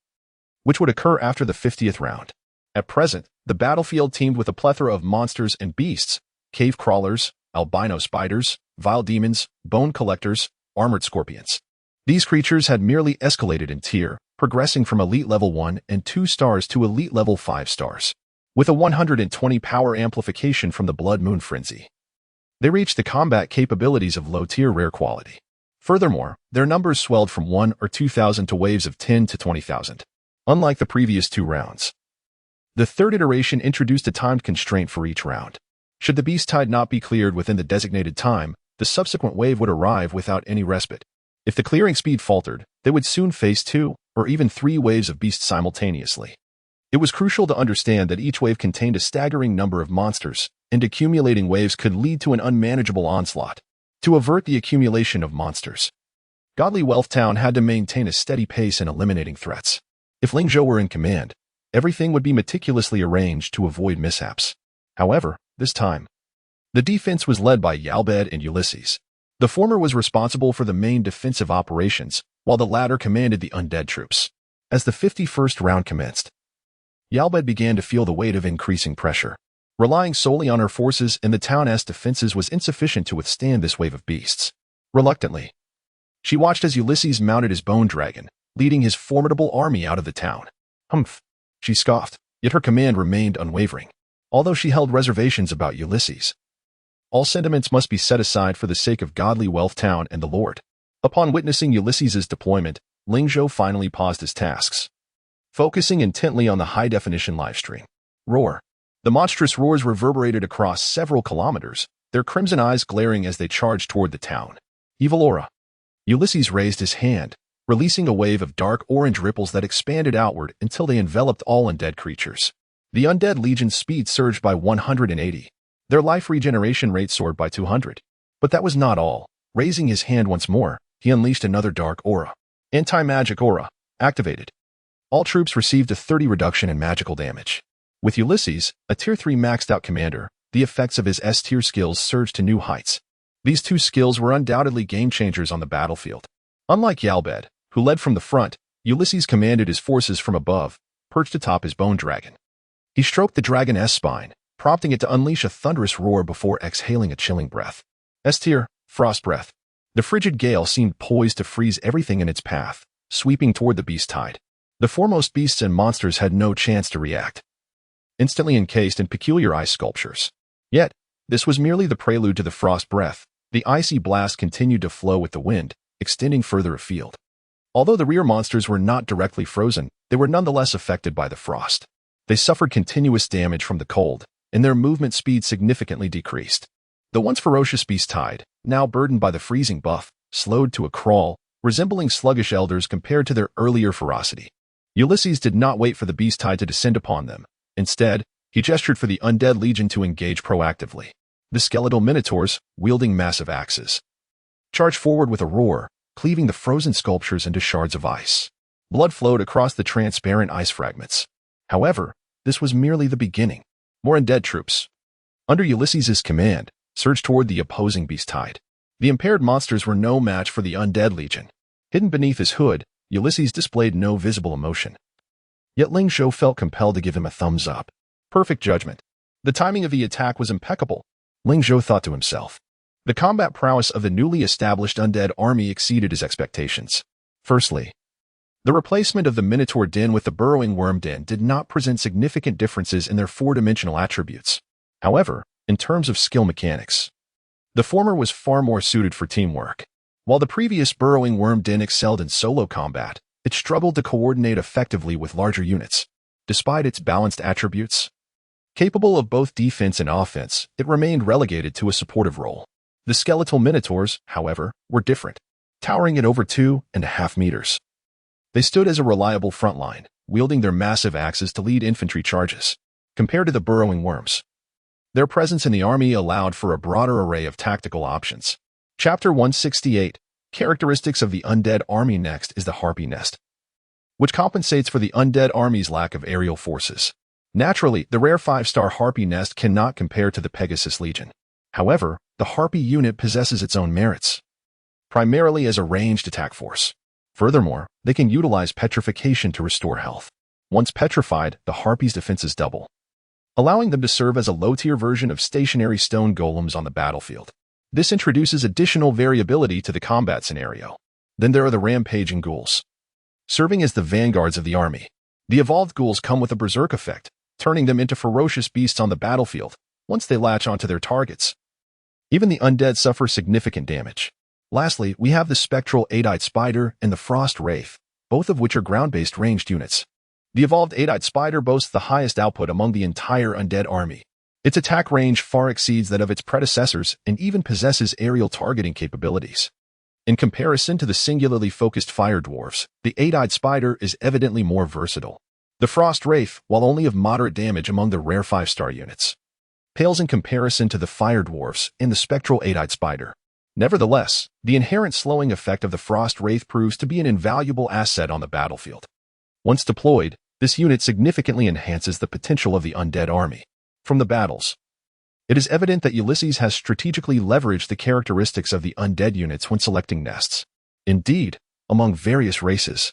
which would occur after the 50th round. At present, the battlefield teemed with a plethora of monsters and beasts, cave crawlers, albino spiders, vile demons, bone collectors, armored scorpions. These creatures had merely escalated in tier, progressing from Elite Level 1 and 2 stars to Elite Level 5 stars, with a 120 power amplification from the Blood Moon Frenzy. They reached the combat capabilities of low-tier rare quality. Furthermore, their numbers swelled from 1 or 2,000 to waves of 10 to 20,000. Unlike the previous 2 rounds, the third iteration introduced a timed constraint for each round. Should the beast tide not be cleared within the designated time, the subsequent wave would arrive without any respite. If the clearing speed faltered, they would soon face 2 or even 3 waves of beasts simultaneously. It was crucial to understand that each wave contained a staggering number of monsters, and accumulating waves could lead to an unmanageable onslaught. To avert the accumulation of monsters, Godly Wealth Town had to maintain a steady pace in eliminating threats. If Ling Zhou were in command, everything would be meticulously arranged to avoid mishaps. However, this time, the defense was led by Yalbed and Ulysses. The former was responsible for the main defensive operations, while the latter commanded the undead troops. As the 51st round commenced, Yalbed began to feel the weight of increasing pressure. Relying solely on her forces and the town's defenses was insufficient to withstand this wave of beasts. Reluctantly, she watched as Ulysses mounted his bone dragon, leading his formidable army out of the town. Humph, she scoffed, yet her command remained unwavering. Although she held reservations about Ulysses, all sentiments must be set aside for the sake of Godly Wealth Town and the Lord. Upon witnessing Ulysses's deployment, Ling Zhou finally paused his tasks, focusing intently on the high-definition livestream. Roar. The monstrous roars reverberated across several kilometers, their crimson eyes glaring as they charged toward the town. Evil aura. Ulysses raised his hand, releasing a wave of dark orange ripples that expanded outward until they enveloped all undead creatures. The undead legion's speed surged by 180. Their life regeneration rate soared by 200. But that was not all. Raising his hand once more, he unleashed another dark aura. Anti-magic aura. Activated. All troops received a 30 reduction in magical damage. With Ulysses, a Tier 3 maxed-out commander, the effects of his S-tier skills surged to new heights. These 2 skills were undoubtedly game-changers on the battlefield. Unlike Yalbed, who led from the front, Ulysses commanded his forces from above, perched atop his bone dragon. He stroked the dragon's spine, prompting it to unleash a thunderous roar before exhaling a chilling breath. S-tier, frost breath. The frigid gale seemed poised to freeze everything in its path, sweeping toward the beast tide. The foremost beasts and monsters had no chance to react, instantly encased in peculiar ice sculptures. Yet, this was merely the prelude to the frost breath. The icy blast continued to flow with the wind, extending further afield. Although the rear monsters were not directly frozen, they were nonetheless affected by the frost. They suffered continuous damage from the cold, and their movement speed significantly decreased. The once ferocious beast tide, now burdened by the freezing buff, slowed to a crawl, resembling sluggish elders compared to their earlier ferocity. Ulysses did not wait for the beast tide to descend upon them. Instead, he gestured for the undead legion to engage proactively. The skeletal minotaurs, wielding massive axes, charged forward with a roar, cleaving the frozen sculptures into shards of ice. Blood flowed across the transparent ice fragments. However, this was merely the beginning. More undead troops, under Ulysses's command, surged toward the opposing beast tide. The impaired monsters were no match for the undead legion. Hidden beneath his hood, Ulysses displayed no visible emotion. Yet Ling Zhou felt compelled to give him a thumbs up. Perfect judgment. The timing of the attack was impeccable, Ling Zhou thought to himself. The combat prowess of the newly established undead army exceeded his expectations. Firstly, the replacement of the Minotaur Den with the Burrowing Worm Den did not present significant differences in their 4-dimensional attributes. However, in terms of skill mechanics, the former was far more suited for teamwork. While the previous Burrowing Worm Den excelled in solo combat, it struggled to coordinate effectively with larger units. Despite its balanced attributes, capable of both defense and offense, it remained relegated to a supportive role. The skeletal minotaurs, however, were different, towering at over 2.5 meters. They stood as a reliable front line, wielding their massive axes to lead infantry charges. Compared to the burrowing worms, their presence in the army allowed for a broader array of tactical options. Chapter 168, Characteristics of the Undead Army. Next is the Harpy Nest, which compensates for the undead army's lack of aerial forces. Naturally, the rare 5-star Harpy Nest cannot compare to the Pegasus Legion. However, the Harpy unit possesses its own merits, primarily as a ranged attack force. Furthermore, they can utilize petrification to restore health. Once petrified, the Harpies' defenses double, allowing them to serve as a low-tier version of stationary stone golems on the battlefield. This introduces additional variability to the combat scenario. Then there are the rampaging ghouls, serving as the vanguards of the army. The evolved ghouls come with a berserk effect, turning them into ferocious beasts on the battlefield once they latch onto their targets. Even the undead suffer significant damage. Lastly, we have the spectral 8-eyed spider and the frost wraith, both of which are ground-based ranged units. The evolved 8-eyed spider boasts the highest output among the entire undead army. Its attack range far exceeds that of its predecessors and even possesses aerial targeting capabilities. In comparison to the singularly focused fire dwarfs, the eight-eyed spider is evidently more versatile. The frost wraith, while only of moderate damage among the rare 5-star units, pales in comparison to the fire dwarfs and the spectral eight-eyed spider. Nevertheless, the inherent slowing effect of the frost wraith proves to be an invaluable asset on the battlefield. Once deployed, this unit significantly enhances the potential of the undead army. From the battles, it is evident that Ulysses has strategically leveraged the characteristics of the undead units when selecting nests. Indeed, among various races,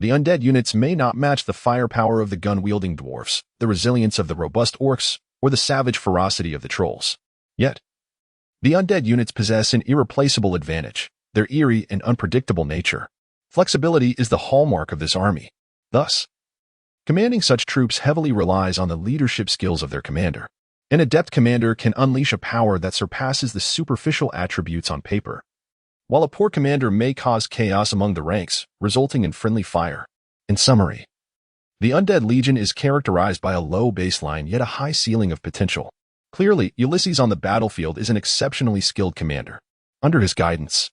the undead units may not match the firepower of the gun-wielding dwarfs, the resilience of the robust orcs, or the savage ferocity of the trolls. Yet, the undead units possess an irreplaceable advantage: their eerie and unpredictable nature. Flexibility is the hallmark of this army. Thus, commanding such troops heavily relies on the leadership skills of their commander. An adept commander can unleash a power that surpasses the superficial attributes on paper, while a poor commander may cause chaos among the ranks, resulting in friendly fire. In summary, the Undead Legion is characterized by a low baseline yet a high ceiling of potential. Clearly, Ulysses on the battlefield is an exceptionally skilled commander. Under his guidance,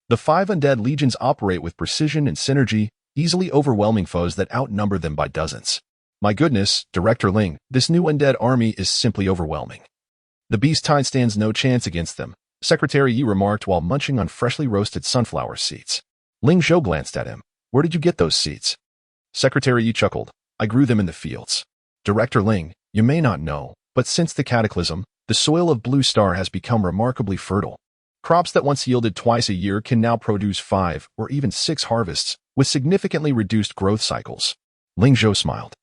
the 5 Undead Legions operate with precision and synergy, easily overwhelming foes that outnumber them by dozens. My goodness, Director Ling, this new undead army is simply overwhelming. The Beast Tide stands no chance against them, Secretary Yi remarked while munching on freshly roasted sunflower seeds. Ling Zhou glanced at him. Where did you get those seeds? Secretary Yi chuckled. I grew them in the fields. Director Ling, you may not know, but since the cataclysm, the soil of Blue Star has become remarkably fertile. Crops that once yielded twice a year can now produce 5 or even 6 harvests, with significantly reduced growth cycles. Ling Zhou smiled.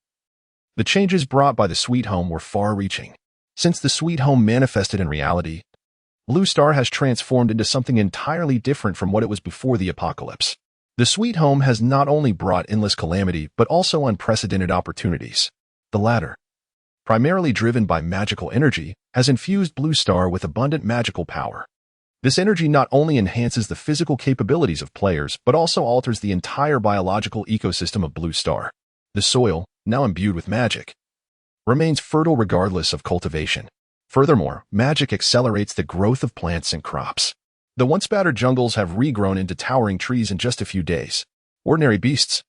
The changes brought by the Sweet Home were far-reaching. Since the Sweet Home manifested in reality, Blue Star has transformed into something entirely different from what it was before the apocalypse. The Sweet Home has not only brought endless calamity but also unprecedented opportunities. The latter, primarily driven by magical energy, has infused Blue Star with abundant magical power. This energy not only enhances the physical capabilities of players but also alters the entire biological ecosystem of Blue Star. The soil, now imbued with magic, remains fertile regardless of cultivation. Furthermore, magic accelerates the growth of plants and crops. The once battered jungles have regrown into towering trees in just a few days. Ordinary beasts,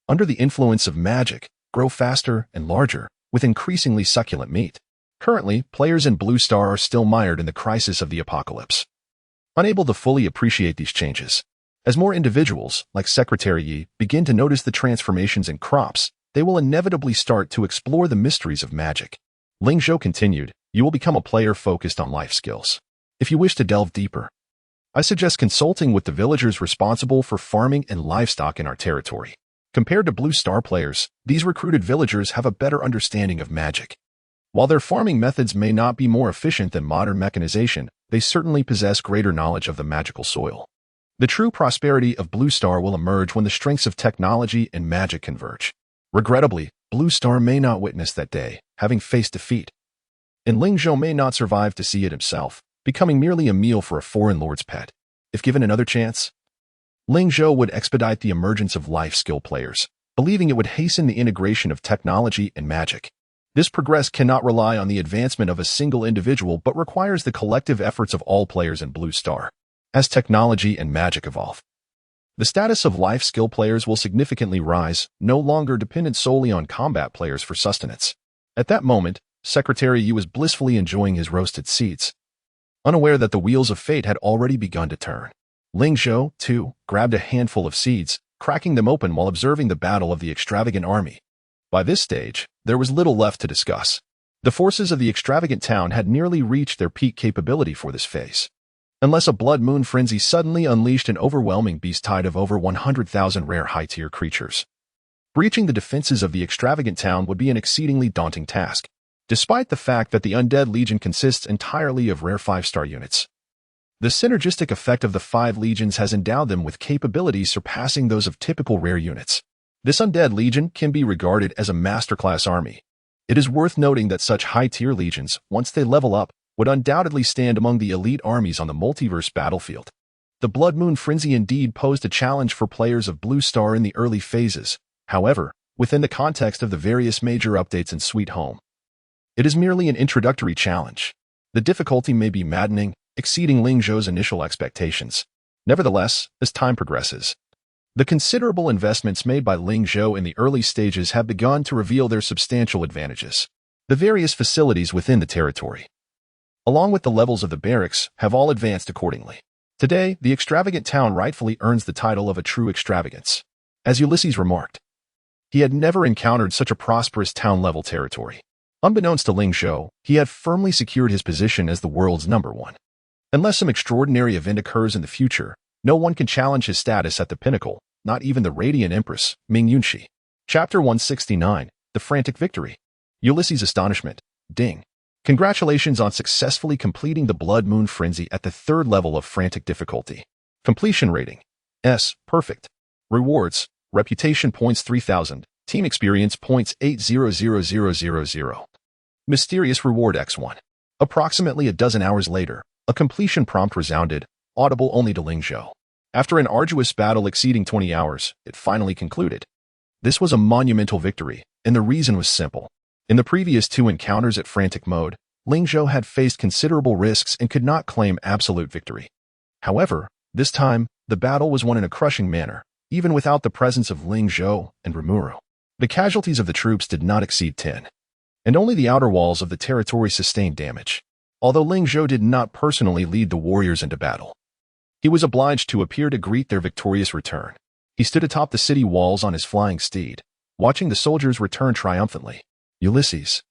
under the influence of magic, grow faster and larger, with increasingly succulent meat. Currently, players in Blue Star are still mired in the crisis of the apocalypse, unable to fully appreciate these changes. As more individuals, like Secretary Yi, begin to notice the transformations in crops, they will inevitably start to explore the mysteries of magic. Ling Zhou continued, you will become a player focused on life skills. If you wish to delve deeper, I suggest consulting with the villagers responsible for farming and livestock in our territory. Compared to Blue Star players, these recruited villagers have a better understanding of magic. While their farming methods may not be more efficient than modern mechanization, they certainly possess greater knowledge of the magical soil. The true prosperity of Blue Star will emerge when the strengths of technology and magic converge. Regrettably, Blue Star may not witness that day, having faced defeat. And Ling Zhou may not survive to see it himself, becoming merely a meal for a foreign lord's pet. If given another chance, Ling Zhou would expedite the emergence of life skill players, believing it would hasten the integration of technology and magic. This progress cannot rely on the advancement of a single individual but requires the collective efforts of all players in Blue Star. As technology and magic evolve, the status of life skill players will significantly rise, no longer dependent solely on combat players for sustenance. At that moment, Secretary Yi was blissfully enjoying his roasted seeds, unaware that the wheels of fate had already begun to turn. Ling Zhou, too, grabbed a handful of seeds, cracking them open while observing the battle of the extravagant army. By this stage, there was little left to discuss. The forces of the extravagant town had nearly reached their peak capability for this phase, unless a blood moon frenzy suddenly unleashed an overwhelming beast tide of over 100,000 rare high-tier creatures. Breaching the defenses of the extravagant town would be an exceedingly daunting task, despite the fact that the Undead Legion consists entirely of rare 5-star units. The synergistic effect of the 5 legions has endowed them with capabilities surpassing those of typical rare units. This Undead Legion can be regarded as a masterclass army. It is worth noting that such high-tier legions, once they level up, would undoubtedly stand among the elite armies on the multiverse battlefield. The Blood Moon Frenzy indeed posed a challenge for players of Blue Star in the early phases. However, within the context of the various major updates in Sweet Home, it is merely an introductory challenge. The difficulty may be maddening, exceeding Ling Zhou's initial expectations. Nevertheless, as time progresses, the considerable investments made by Ling Zhou in the early stages have begun to reveal their substantial advantages. The various facilities within the territory, along with the levels of the barracks, have all advanced accordingly. Today, the extravagant town rightfully earns the title of a true extravagance. As Ulysses remarked, he had never encountered such a prosperous town-level territory. Unbeknownst to Ling Zhou, he had firmly secured his position as the world's #1. Unless some extraordinary event occurs in the future, no one can challenge his status at the pinnacle, not even the radiant empress, Ming Yunxi. Chapter 169, The Frantic Victory. Ulysses' astonishment. Ding. Congratulations on successfully completing the Blood Moon Frenzy at the 3rd level of frantic difficulty. Completion rating. S. Perfect. Rewards. Reputation points 3000. Team experience points 800000. Mysterious reward X1. Approximately a dozen hours later, a completion prompt resounded, audible only to Ling Zhou. After an arduous battle exceeding 20 hours, it finally concluded. This was a monumental victory, and the reason was simple. In the previous 2 encounters at frantic mode, Ling Zhou had faced considerable risks and could not claim absolute victory. However, this time, the battle was won in a crushing manner, even without the presence of Ling Zhou and Rimuru. The casualties of the troops did not exceed 10, and only the outer walls of the territory sustained damage. Although Ling Zhou did not personally lead the warriors into battle, he was obliged to appear to greet their victorious return. He stood atop the city walls on his flying steed, watching the soldiers return triumphantly. Ulysses,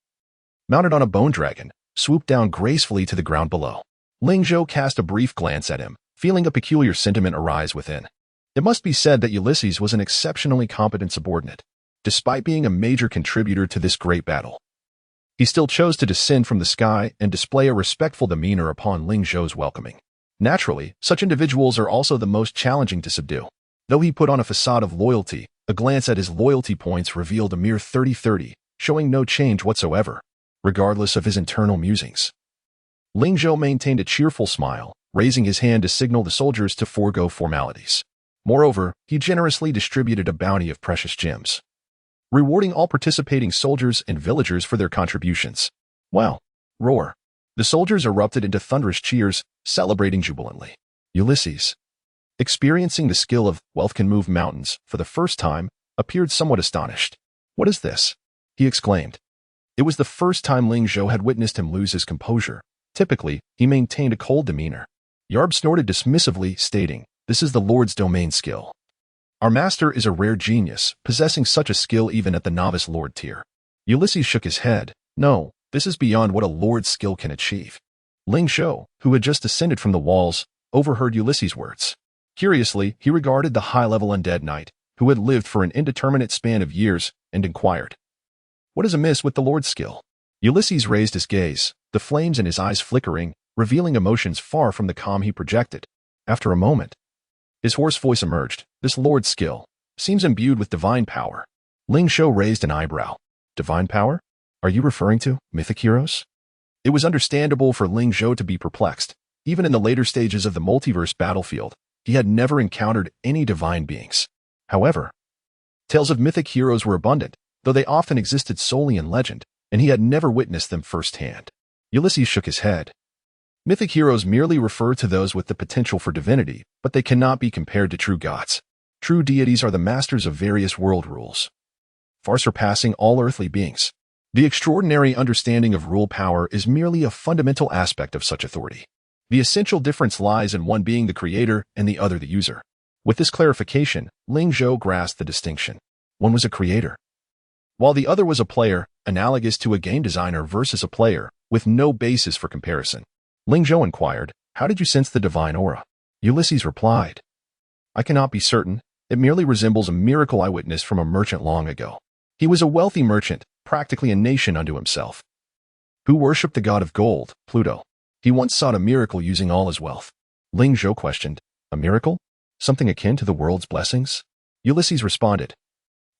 mounted on a bone dragon, swooped down gracefully to the ground below. Ling Zhou cast a brief glance at him, feeling a peculiar sentiment arise within. It must be said that Ulysses was an exceptionally competent subordinate. Despite being a major contributor to this great battle, he still chose to descend from the sky and display a respectful demeanor upon Ling Zhou's welcoming. Naturally, such individuals are also the most challenging to subdue. Though he put on a facade of loyalty, a glance at his loyalty points revealed a mere 30-30, showing no change whatsoever, regardless of his internal musings. Ling Zhou maintained a cheerful smile, raising his hand to signal the soldiers to forego formalities. Moreover, he generously distributed a bounty of precious gems, rewarding all participating soldiers and villagers for their contributions. Wow! Roar! The soldiers erupted into thunderous cheers, celebrating jubilantly. Ulysses, experiencing the skill of wealth can move mountains for the first time, appeared somewhat astonished. What is this? He exclaimed. It was the first time Ling Zhou had witnessed him lose his composure. Typically, he maintained a cold demeanor. Yarb snorted dismissively, stating, "This is the Lord's domain skill. Our master is a rare genius, possessing such a skill even at the novice Lord tier." Ulysses shook his head. "No, this is beyond what a Lord's skill can achieve." Ling Zhou, who had just descended from the walls, overheard Ulysses' words. Curiously, he regarded the high-level undead knight, who had lived for an indeterminate span of years, and inquired, "What is amiss with the Lord's skill?" Ulysses raised his gaze, the flames in his eyes flickering, revealing emotions far from the calm he projected. After a moment, his hoarse voice emerged. "This Lord's skill seems imbued with divine power." Ling Zhou raised an eyebrow. "Divine power? Are you referring to mythic heroes?" It was understandable for Ling Zhou to be perplexed. Even in the later stages of the multiverse battlefield, he had never encountered any divine beings. However, tales of mythic heroes were abundant, though they often existed solely in legend, and he had never witnessed them firsthand. Ulysses shook his head. Mythic heroes merely refer to those with the potential for divinity, but they cannot be compared to true gods. True deities are the masters of various world rules, far surpassing all earthly beings. The extraordinary understanding of rule power is merely a fundamental aspect of such authority. The essential difference lies in one being the creator and the other the user. With this clarification, Ling Zhou grasped the distinction. One was a creator, while the other was a player, analogous to a game designer versus a player, with no basis for comparison. Ling Zhou inquired, "How did you sense the divine aura?" Ulysses replied, "I cannot be certain. It merely resembles a miracle I witnessed from a merchant long ago. He was a wealthy merchant, practically a nation unto himself, who worshipped the god of gold, Pluto. He once sought a miracle using all his wealth." Ling Zhou questioned, "A miracle? Something akin to the world's blessings?" Ulysses responded,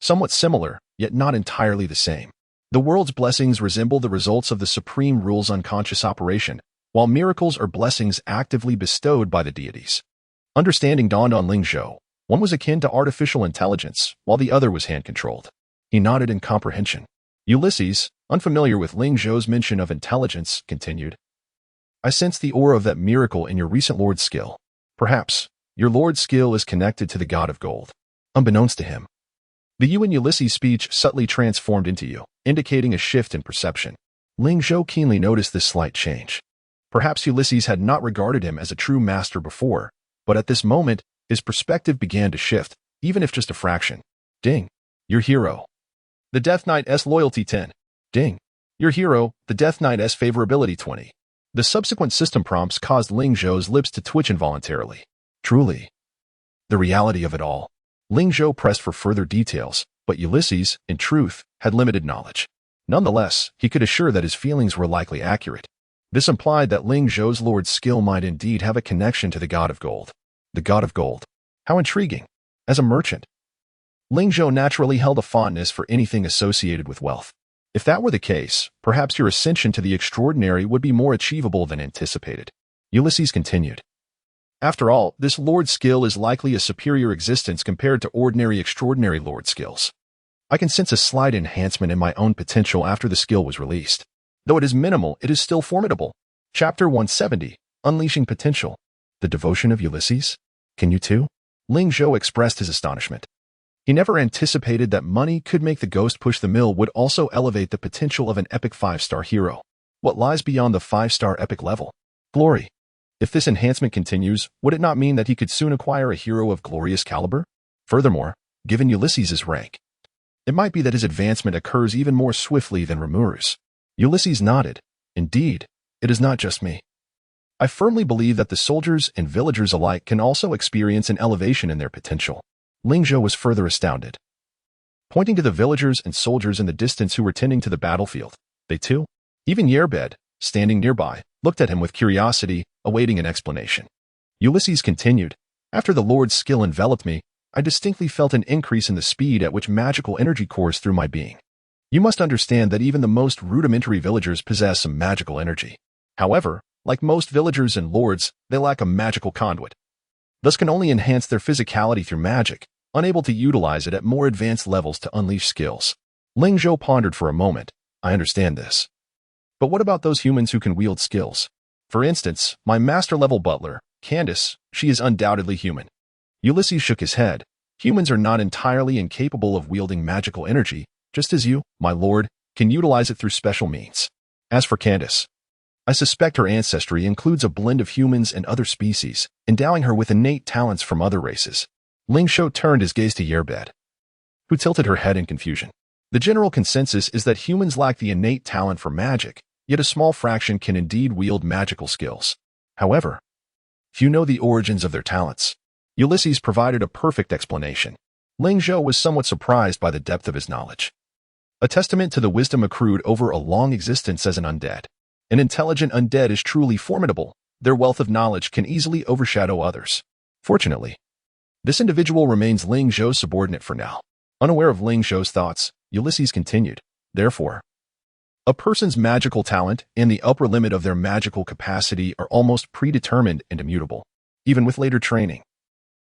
"Somewhat similar, yet not entirely the same. The world's blessings resemble the results of the supreme rule's unconscious operation, while miracles are blessings actively bestowed by the deities." Understanding dawned on Ling Zhou. One was akin to artificial intelligence, while the other was hand-controlled. He nodded in comprehension. Ulysses, unfamiliar with Ling Zhou's mention of intelligence, continued, "I sense the aura of that miracle in your recent Lord's skill. Perhaps Your lord's skill is connected to the god of gold. Unbeknownst to him, the you in Ulysses' speech subtly transformed into you, indicating a shift in perception. Ling Zhou keenly noticed this slight change. Perhaps Ulysses had not regarded him as a true master before, but at this moment, his perspective began to shift, even if just a fraction. Ding. Your hero. The Death Knight's loyalty 10. Ding. Your hero, the Death Knight's favorability 20. The subsequent system prompts caused Ling Zhou's lips to twitch involuntarily. Truly. The reality of it all. Ling Zhou pressed for further details, but Ulysses, in truth, had limited knowledge. Nonetheless, he could assure that his feelings were likely accurate. This implied that Ling Zhou's lord's skill might indeed have a connection to the god of gold. The god of gold. How intriguing. As a merchant, Ling Zhou naturally held a fondness for anything associated with wealth. If that were the case, perhaps your ascension to the extraordinary would be more achievable than anticipated. Ulysses continued. After all, this lord's skill is likely a superior existence compared to ordinary extraordinary lord skills. I can sense a slight enhancement in my own potential after the skill was released. Though it is minimal, it is still formidable. Chapter 170, Unleashing Potential. The devotion of Ulysses? Can you too? Ling Zhou expressed his astonishment. He never anticipated that money could make the ghost push the mill would also elevate the potential of an epic 5-star hero. What lies beyond the 5-star epic level? Glory. If this enhancement continues, would it not mean that he could soon acquire a hero of glorious caliber? Furthermore, given Ulysses' rank, it might be that his advancement occurs even more swiftly than Rimuru's. Ulysses nodded. Indeed, it is not just me. I firmly believe that the soldiers and villagers alike can also experience an elevation in their potential. Ling Zhou was further astounded. Pointing to the villagers and soldiers in the distance who were tending to the battlefield, they too, even Yerbed, standing nearby, looked at him with curiosity, awaiting an explanation. Ulysses continued, after the Lord's skill enveloped me, I distinctly felt an increase in the speed at which magical energy coursed through my being. You must understand that even the most rudimentary villagers possess some magical energy. However, like most villagers and lords, they lack a magical conduit. Thus can only enhance their physicality through magic, unable to utilize it at more advanced levels to unleash skills. Ling Zhou pondered for a moment. I understand this. But what about those humans who can wield skills? For instance, my master-level butler, Candace, she is undoubtedly human. Ulysses shook his head. Humans are not entirely incapable of wielding magical energy, just as you, my lord, can utilize it through special means. As for Candace, I suspect her ancestry includes a blend of humans and other species, endowing her with innate talents from other races. Ling Zhou turned his gaze to Yerbed, who tilted her head in confusion. The general consensus is that humans lack the innate talent for magic, yet a small fraction can indeed wield magical skills. However, few know the origins of their talents. Ulysses provided a perfect explanation. Ling Zhou was somewhat surprised by the depth of his knowledge. A testament to the wisdom accrued over a long existence as an undead. An intelligent undead is truly formidable. Their wealth of knowledge can easily overshadow others. Fortunately, this individual remains Ling Zhou's subordinate for now. Unaware of Ling Zhou's thoughts, Ulysses continued. Therefore, a person's magical talent and the upper limit of their magical capacity are almost predetermined and immutable. Even with later training,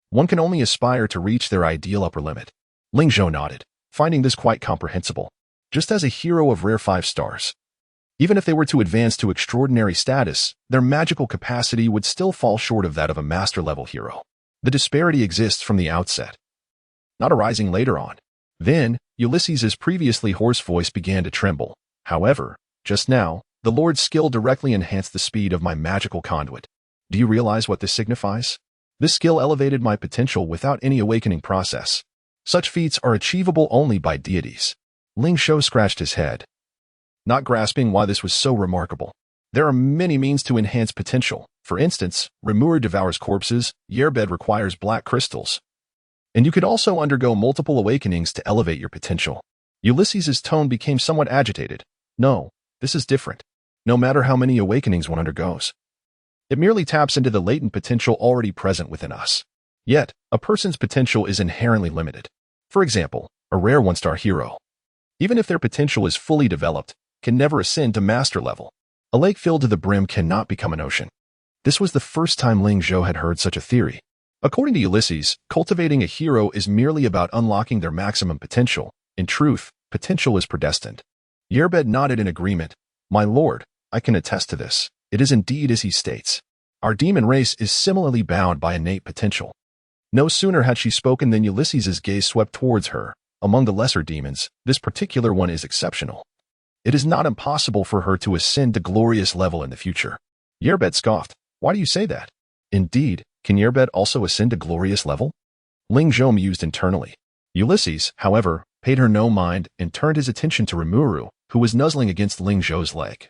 one can only aspire to reach their ideal upper limit. Ling Zhou nodded, finding this quite comprehensible. Just as a hero of rare 5 stars, even if they were to advance to extraordinary status, their magical capacity would still fall short of that of a master-level hero. The disparity exists from the outset, not arising later on. Then, Ulysses' previously hoarse voice began to tremble. However, just now, the Lord's skill directly enhanced the speed of my magical conduit. Do you realize what this signifies? This skill elevated my potential without any awakening process. Such feats are achievable only by deities. Ling Zhou scratched his head, not grasping why this was so remarkable. There are many means to enhance potential. For instance, Rimuru devours corpses, Yerbed requires black crystals. And you could also undergo multiple awakenings to elevate your potential. Ulysses' tone became somewhat agitated. No, this is different. No matter how many awakenings one undergoes, it merely taps into the latent potential already present within us. Yet, a person's potential is inherently limited. For example, a rare 1-star hero, even if their potential is fully developed, can never ascend to master level. A lake filled to the brim cannot become an ocean. This was the first time Ling Zhou had heard such a theory. According to Ulysses, cultivating a hero is merely about unlocking their maximum potential. In truth, potential is predestined. Yerbed nodded in agreement. My lord, I can attest to this. It is indeed as he states. Our demon race is similarly bound by innate potential. No sooner had she spoken than Ulysses's gaze swept towards her. Among the lesser demons, this particular one is exceptional. It is not impossible for her to ascend to glorious level in the future. Yerbed scoffed. Why do you say that? Indeed, can Yerbed also ascend to glorious level? Ling Zhou mused internally. Ulysses, however, paid her no mind and turned his attention to Rimuru, who was nuzzling against Ling Zhou's leg,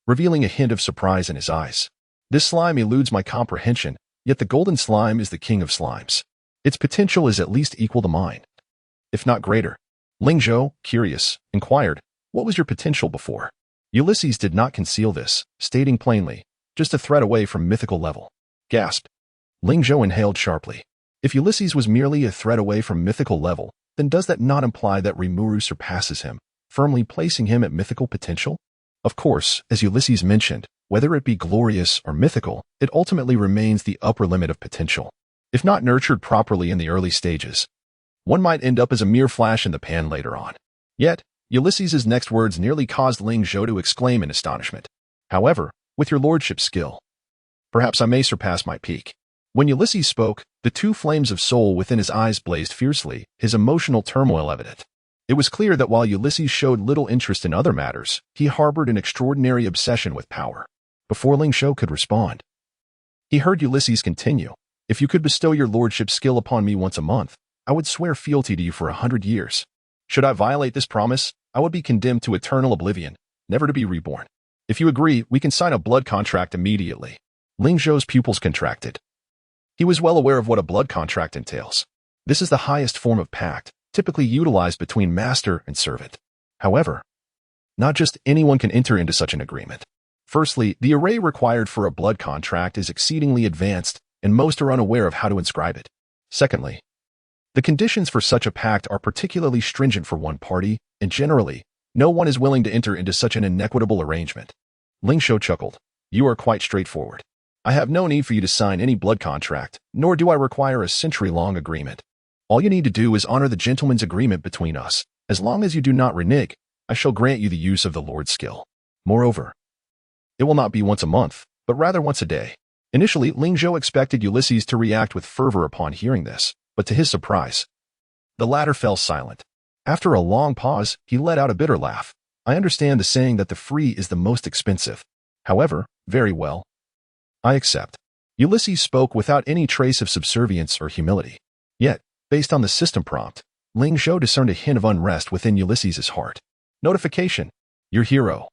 revealing a hint of surprise in his eyes. This slime eludes my comprehension, yet the golden slime is the king of slimes. Its potential is at least equal to mine, if not greater. Ling Zhou, curious, inquired, what was your potential before? Ulysses did not conceal this, stating plainly, just a thread away from mythical level. Gasped. Ling Zhou inhaled sharply. If Ulysses was merely a thread away from mythical level, then does that not imply that Rimuru surpasses him, firmly placing him at mythical potential? Of course, as Ulysses mentioned, whether it be glorious or mythical, it ultimately remains the upper limit of potential. If not nurtured properly in the early stages, one might end up as a mere flash in the pan later on. Yet, Ulysses's next words nearly caused Ling Zhou to exclaim in astonishment. However, with your lordship's skill, perhaps I may surpass my peak. When Ulysses spoke, the two flames of soul within his eyes blazed fiercely, his emotional turmoil evident. It was clear that while Ulysses showed little interest in other matters, he harbored an extraordinary obsession with power. Before Ling Zhou could respond, he heard Ulysses continue, if you could bestow your lordship's skill upon me once a month, I would swear fealty to you for 100 years. Should I violate this promise, I would be condemned to eternal oblivion, never to be reborn. If you agree, we can sign a blood contract immediately. Ling Zhou's pupils contracted. He was well aware of what a blood contract entails. This is the highest form of pact, typically utilized between master and servant. However, not just anyone can enter into such an agreement. Firstly, the array required for a blood contract is exceedingly advanced, and most are unaware of how to inscribe it. Secondly, the conditions for such a pact are particularly stringent for one party, and generally, no one is willing to enter into such an inequitable arrangement. Ling Zhou chuckled. You are quite straightforward. I have no need for you to sign any blood contract, nor do I require a century-long agreement. All you need to do is honor the gentleman's agreement between us. As long as you do not renege, I shall grant you the use of the Lord's skill. Moreover, it will not be once a month, but rather once a day. Initially, Ling Zhou expected Ulysses to react with fervor upon hearing this, but to his surprise, the latter fell silent. After a long pause, he let out a bitter laugh. I understand the saying that the free is the most expensive. However, very well. I accept. Ulysses spoke without any trace of subservience or humility. Yet, based on the system prompt, Ling Zhou discerned a hint of unrest within Ulysses's heart. Notification. Your hero,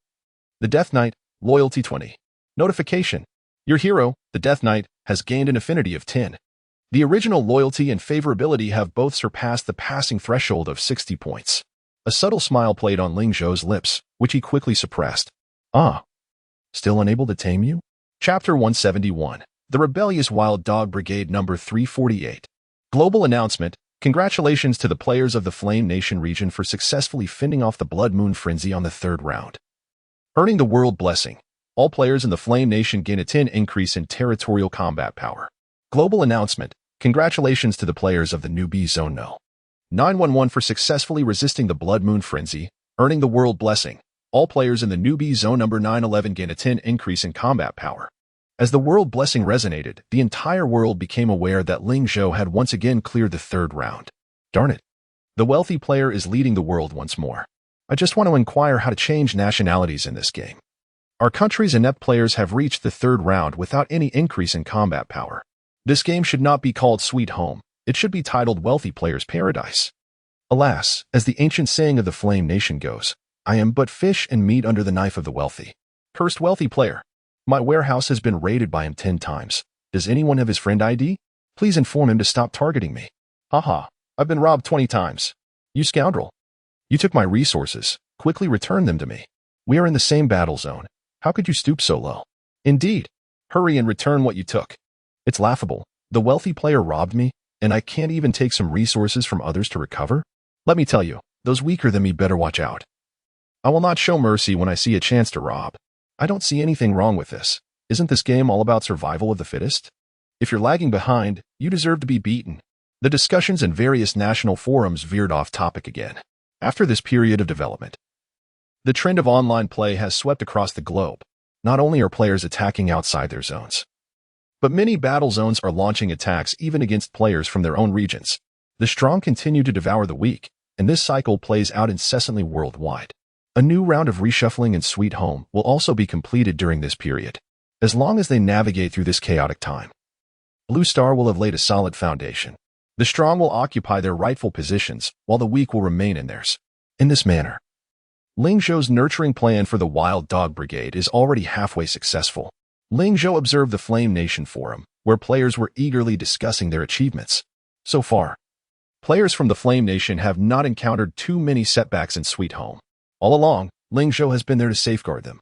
the Death Knight, loyalty 20. Notification. Your hero, the Death Knight, has gained an affinity of 10. The original loyalty and favorability have both surpassed the passing threshold of 60 points. A subtle smile played on Ling Zhou's lips, which he quickly suppressed. Ah. Still unable to tame you? Chapter 171. The Rebellious Wild Dog Brigade Number 348. Global announcement. Congratulations to the players of the Flame Nation region for successfully fending off the Blood Moon Frenzy on the third round, earning the World Blessing. All players in the Flame Nation gain a 10 increase in territorial combat power. Global announcement. Congratulations to the players of the Newbie Zone No. 911 for successfully resisting the Blood Moon Frenzy, earning the World Blessing. All players in the Newbie Zone number 911 gain a 10 increase in combat power. As the World Blessing resonated, the entire world became aware that Ling Zhou had once again cleared the third round. Darn it. The wealthy player is leading the world once more. I just want to inquire how to change nationalities in this game. Our country's inept players have reached the third round without any increase in combat power. This game should not be called Sweet Home. It should be titled Wealthy Player's Paradise. Alas, as the ancient saying of the Flame Nation goes, I am but fish and meat under the knife of the wealthy. Cursed wealthy player. My warehouse has been raided by him 10 times. Does anyone have his friend ID? Please inform him to stop targeting me. Haha, I've been robbed 20 times. You scoundrel. You took my resources. Quickly return them to me. We are in the same battle zone. How could you stoop so low? Indeed. Hurry and return what you took. It's laughable. The wealthy player robbed me, and I can't even take some resources from others to recover? Let me tell you, those weaker than me better watch out. I will not show mercy when I see a chance to rob. I don't see anything wrong with this. Isn't this game all about survival of the fittest? If you're lagging behind, you deserve to be beaten. The discussions in various national forums veered off topic again. After this period of development, the trend of online play has swept across the globe. Not only are players attacking outside their zones, But many battle zones are launching attacks even against players from their own regions. The strong continue to devour the weak, and this cycle plays out incessantly worldwide. A new round of reshuffling in Sweet Home will also be completed during this period. As long as they navigate through this chaotic time, Blue Star will have laid a solid foundation. The strong will occupy their rightful positions, while the weak will remain in theirs. In this manner, Ling Zhou's nurturing plan for the Wild Dog Brigade is already halfway successful. Ling Zhou observed the Flame Nation forum, where players were eagerly discussing their achievements. So far, players from the Flame Nation have not encountered too many setbacks in Sweet Home. All along, Ling Zhou has been there to safeguard them,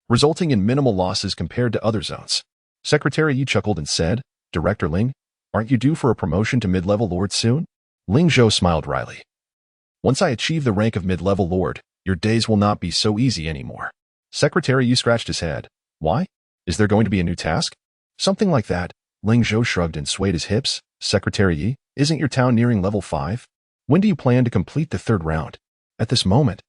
resulting in minimal losses compared to other zones. Secretary Yi chuckled and said, "Director Ling, aren't you due for a promotion to mid-level lord soon?" Ling Zhou smiled wryly. "Once I achieve the rank of mid-level lord, your days will not be so easy anymore." Secretary Yi scratched his head. "Why? Is there going to be a new task?" "Something like that." Ling Zhou shrugged and swayed his hips. "Secretary Yi, isn't your town nearing level 5? When do you plan to complete the 3rd round?" At this moment,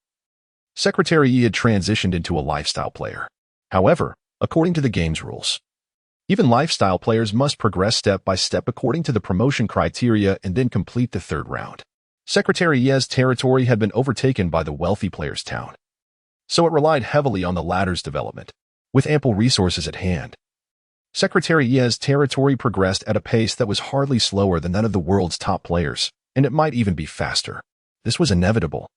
Secretary Yi had transitioned into a lifestyle player. However, according to the game's rules, even lifestyle players must progress step by step according to the promotion criteria and then complete the 3rd round. Secretary Yi's territory had been overtaken by the wealthy player's town, so it relied heavily on the latter's development. With ample resources at hand, Secretary Yi's territory progressed at a pace that was hardly slower than that of the world's top players, and it might even be faster. This was inevitable,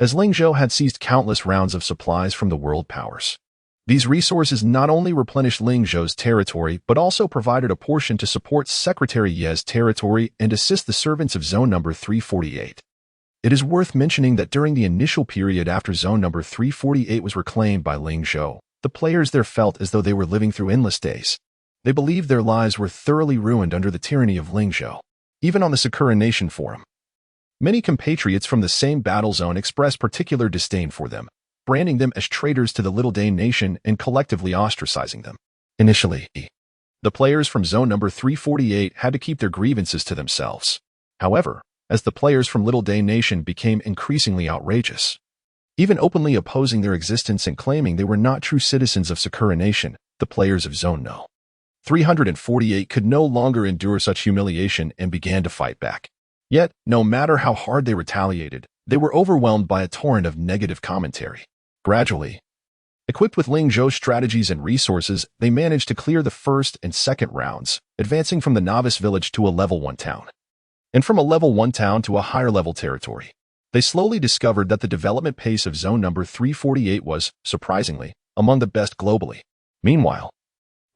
as Ling Zhou had seized countless rounds of supplies from the world powers. These resources not only replenished Ling Zhou's territory, but also provided a portion to support Secretary Yi's territory and assist the servants of Zone Number 348. It is worth mentioning that during the initial period after Zone Number 348 was reclaimed by Ling Zhou, the players there felt as though they were living through endless days. They believed their lives were thoroughly ruined under the tyranny of Ling Zhou. Even on the Sakura Nation forum, many compatriots from the same battle zone expressed particular disdain for them, branding them as traitors to the Little Dane Nation and collectively ostracizing them. Initially, the players from Zone Number 348 had to keep their grievances to themselves. However, as the players from Little Dane Nation became increasingly outrageous, even openly opposing their existence and claiming they were not true citizens of Sakura Nation, the players of Zone No. 348 could no longer endure such humiliation and began to fight back. Yet, no matter how hard they retaliated, they were overwhelmed by a torrent of negative commentary. Gradually, equipped with Ling Zhou's strategies and resources, they managed to clear the 1st and 2nd rounds, advancing from the novice village to a level 1 town, and from a level 1 town to a higher level territory. They slowly discovered that the development pace of Zone Number 348 was, surprisingly, among the best globally. Meanwhile,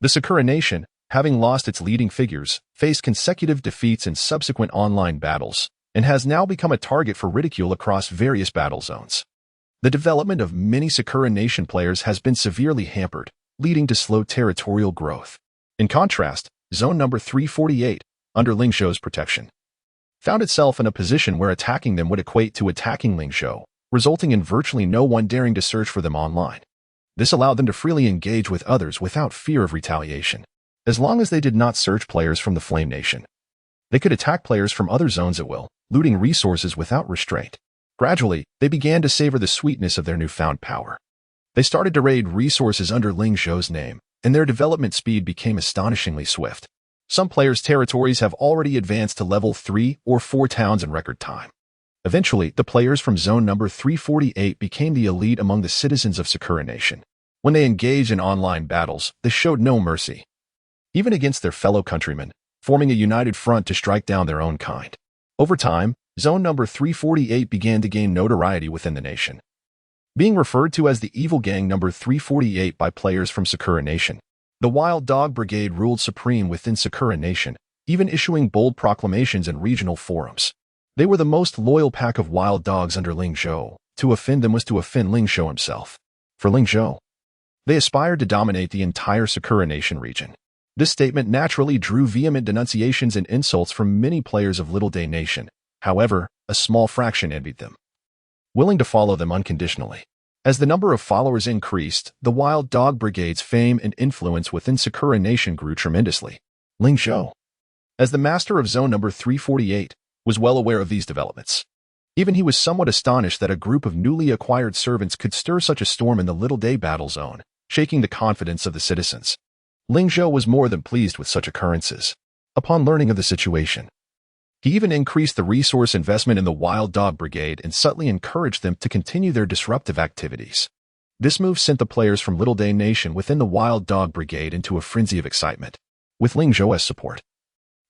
the Sakura Nation, having lost its leading figures, faced consecutive defeats in subsequent online battles, and has now become a target for ridicule across various battle zones. The development of many Sakura Nation players has been severely hampered, leading to slow territorial growth. In contrast, Zone Number 348, under Ling Zhou's protection, found itself in a position where attacking them would equate to attacking Ling Zhou, resulting in virtually no one daring to search for them online. This allowed them to freely engage with others without fear of retaliation. As long as they did not search players from the Flame Nation, they could attack players from other zones at will, looting resources without restraint. Gradually, they began to savor the sweetness of their newfound power. They started to raid resources under Ling Zhou's name, and their development speed became astonishingly swift. Some players' territories have already advanced to level 3 or 4 towns in record time. Eventually, the players from Zone Number 348 became the elite among the citizens of Sakura Nation. When they engaged in online battles, they showed no mercy, even against their fellow countrymen, forming a united front to strike down their own kind. Over time, Zone Number 348 began to gain notoriety within the nation, being referred to as the Evil Gang Number 348 by players from Sakura Nation. The Wild Dog Brigade ruled supreme within Sakura Nation, even issuing bold proclamations in regional forums. They were the most loyal pack of wild dogs under Ling Zhou. To offend them was to offend Ling Zhou himself. For Ling Zhou, they aspired to dominate the entire Sakura Nation region. This statement naturally drew vehement denunciations and insults from many players of Little Dane Nation. However, a small fraction envied them, willing to follow them unconditionally. As the number of followers increased, the Wild Dog Brigade's fame and influence within Sakura Nation grew tremendously. Ling Zhou, as the master of Zone Number 348, was well aware of these developments. Even he was somewhat astonished that a group of newly acquired servants could stir such a storm in the Little Day battle zone, shaking the confidence of the citizens. Ling Zhou was more than pleased with such occurrences. Upon learning of the situation, he even increased the resource investment in the Wild Dog Brigade and subtly encouraged them to continue their disruptive activities. This move sent the players from Little Day Nation within the Wild Dog Brigade into a frenzy of excitement. With Ling Zhou as support,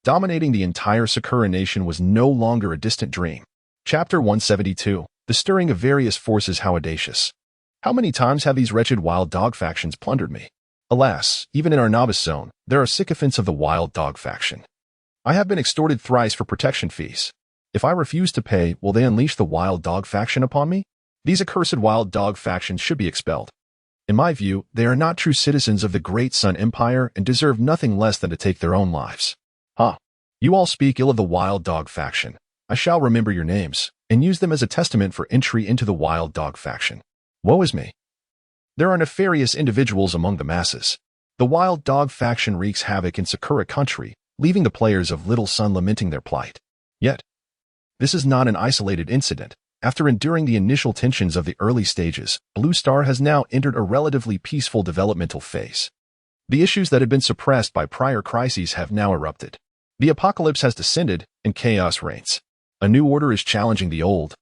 dominating the entire Sakura Nation was no longer a distant dream. Chapter 172. The stirring of various forces. How audacious. How many times have these wretched Wild Dog factions plundered me? Alas, even in our novice zone, there are sycophants of the Wild Dog faction. I have been extorted thrice for protection fees. If I refuse to pay, will they unleash the Wild Dog faction upon me? These accursed Wild Dog factions should be expelled. In my view, they are not true citizens of the Great Sun Empire and deserve nothing less than to take their own lives. You all speak ill of the Wild Dog faction. I shall remember your names, and use them as a testament for entry into the Wild Dog faction. Woe is me. There are nefarious individuals among the masses. The Wild Dog faction wreaks havoc in Sakura country, leaving the players of Little Sun lamenting their plight. Yet, this is not an isolated incident. After enduring the initial tensions of the early stages, Blue Star has now entered a relatively peaceful developmental phase. The issues that had been suppressed by prior crises have now erupted. The apocalypse has descended, and chaos reigns. A new order is challenging the old,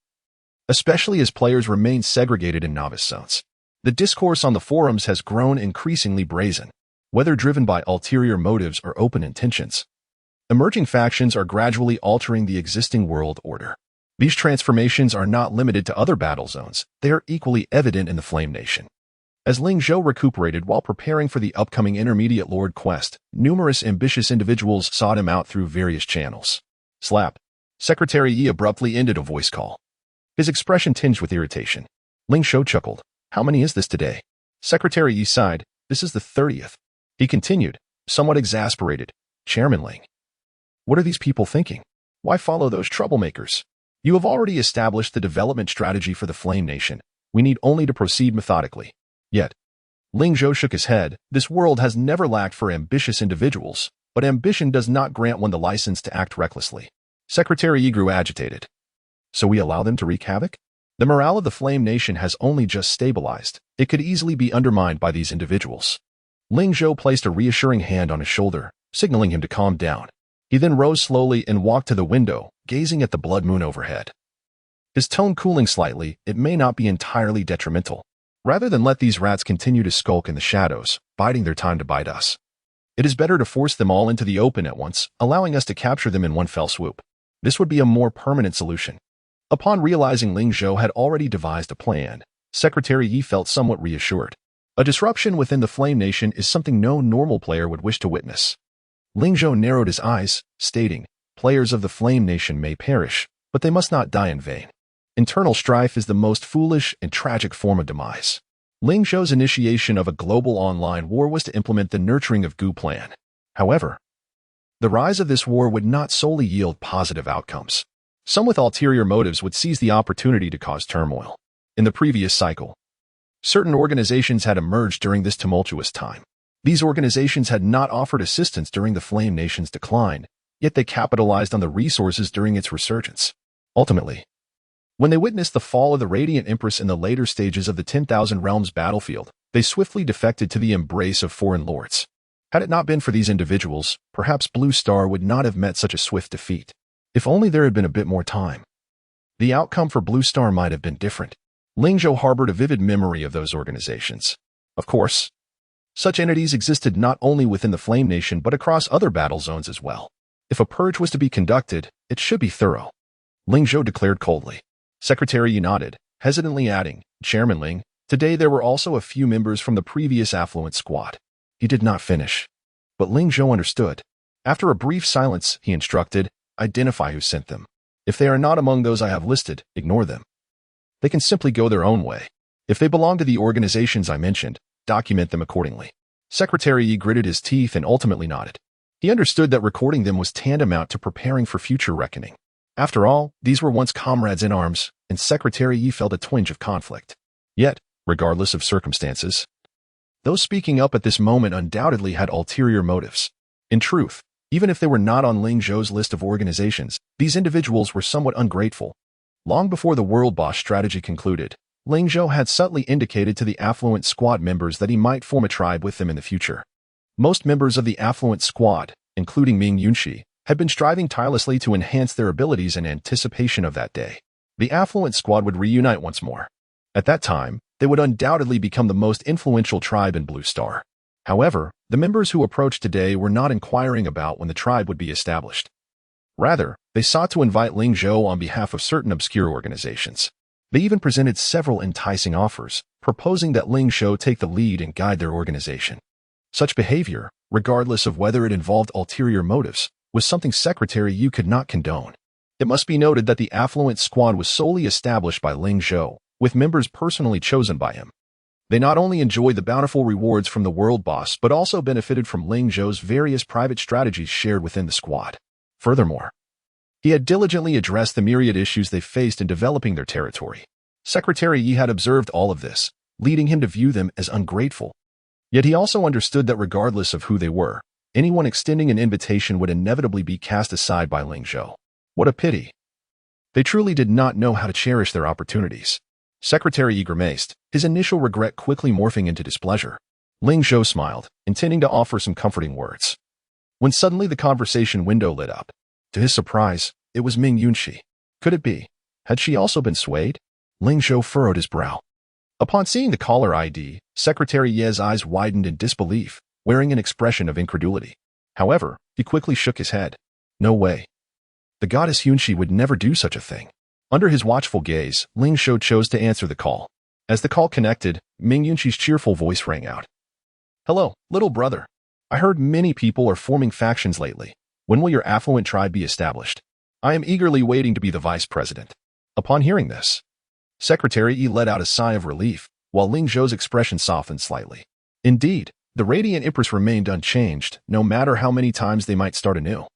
especially as players remain segregated in novice zones. The discourse on the forums has grown increasingly brazen, whether driven by ulterior motives or open intentions. Emerging factions are gradually altering the existing world order. These transformations are not limited to other battle zones, they are equally evident in the Flame Nation. As Ling Zhou recuperated while preparing for the upcoming Intermediate Lord quest, numerous ambitious individuals sought him out through various channels. Slap. Secretary Yi abruptly ended a voice call, his expression tinged with irritation. Ling Zhou chuckled. How many is this today? Secretary Yi sighed. This is the 30th. He continued, somewhat exasperated. Chairman Ling. What are these people thinking? Why follow those troublemakers? You have already established the development strategy for the Flame Nation. We need only to proceed methodically. Yet, Ling Zhou shook his head. This world has never lacked for ambitious individuals, but ambition does not grant one the license to act recklessly. Secretary Yi grew agitated. So we allow them to wreak havoc? The morale of the Flame Nation has only just stabilized. It could easily be undermined by these individuals. Ling Zhou placed a reassuring hand on his shoulder, signaling him to calm down. He then rose slowly and walked to the window, gazing at the blood moon overhead. His tone cooling slightly, it may not be entirely detrimental. Rather than let these rats continue to skulk in the shadows, biding their time to bite us, it is better to force them all into the open at once, allowing us to capture them in one fell swoop. This would be a more permanent solution. Upon realizing Ling Zhou had already devised a plan, Secretary Yi felt somewhat reassured. A disruption within the Flame Nation is something no normal player would wish to witness. Ling Zhou narrowed his eyes, stating, players of the Flame Nation may perish, but they must not die in vain. Internal strife is the most foolish and tragic form of demise. Ling Zhou's initiation of a global online war was to implement the nurturing of Gu plan. However, the rise of this war would not solely yield positive outcomes. Some with ulterior motives would seize the opportunity to cause turmoil. In the previous cycle, certain organizations had emerged during this tumultuous time. These organizations had not offered assistance during the Flame Nation's decline, yet they capitalized on the resources during its resurgence. Ultimately, when they witnessed the fall of the Radiant Empress in the later stages of the 10,000 Realms battlefield, they swiftly defected to the embrace of foreign lords. Had it not been for these individuals, perhaps Blue Star would not have met such a swift defeat. If only there had been a bit more time, the outcome for Blue Star might have been different. Ling Zhou harbored a vivid memory of those organizations. Of course, such entities existed not only within the Flame Nation but across other battle zones as well. If a purge was to be conducted, it should be thorough. Ling Zhou declared coldly. Secretary Yi nodded, hesitantly adding, Chairman Ling, today there were also a few members from the previous affluent squad. He did not finish, but Ling Zhou understood. After a brief silence, he instructed, identify who sent them. If they are not among those I have listed, ignore them. They can simply go their own way. If they belong to the organizations I mentioned, document them accordingly. Secretary Yi gritted his teeth and ultimately nodded. He understood that recording them was tantamount to preparing for future reckoning. After all, these were once comrades in arms, and Secretary Yi felt a twinge of conflict. Yet, regardless of circumstances, those speaking up at this moment undoubtedly had ulterior motives. In truth, even if they were not on Ling Zhou's list of organizations, these individuals were somewhat ungrateful. Long before the World Boss strategy concluded, Ling Zhou had subtly indicated to the affluent squad members that he might form a tribe with them in the future. Most members of the affluent squad, including Ming Yunxi, had been striving tirelessly to enhance their abilities in anticipation of that day. The affluent squad would reunite once more. At that time, they would undoubtedly become the most influential tribe in Blue Star. However, the members who approached today were not inquiring about when the tribe would be established. Rather, they sought to invite Ling Zhou on behalf of certain obscure organizations. They even presented several enticing offers, proposing that Ling Zhou take the lead and guide their organization. Such behavior, regardless of whether it involved ulterior motives, was something Secretary Yu could not condone. It must be noted that the affluent squad was solely established by Ling Zhou, with members personally chosen by him. They not only enjoyed the bountiful rewards from the world boss but also benefited from Ling Zhou's various private strategies shared within the squad. Furthermore, he had diligently addressed the myriad issues they faced in developing their territory. Secretary Yi had observed all of this, leading him to view them as ungrateful. Yet he also understood that regardless of who they were, anyone extending an invitation would inevitably be cast aside by Ling Zhou. What a pity. They truly did not know how to cherish their opportunities. Secretary Yi grimaced, his initial regret quickly morphing into displeasure. Ling Zhou smiled, intending to offer some comforting words. When suddenly the conversation window lit up. To his surprise, it was Ming Yunxi. Could it be? Had she also been swayed? Ling Zhou furrowed his brow. Upon seeing the caller ID, Secretary Ye's eyes widened in disbelief, wearing an expression of incredulity. However, he quickly shook his head. No way. The goddess Yunxi would never do such a thing. Under his watchful gaze, Ling Zhou chose to answer the call. As the call connected, Ming Yunxi's cheerful voice rang out. Hello, little brother. I heard many people are forming factions lately. When will your affluent tribe be established? I am eagerly waiting to be the vice president. Upon hearing this, Secretary Yi let out a sigh of relief, while Ling Zhou's expression softened slightly. Indeed, the Radiant Empress remained unchanged, no matter how many times they might start anew.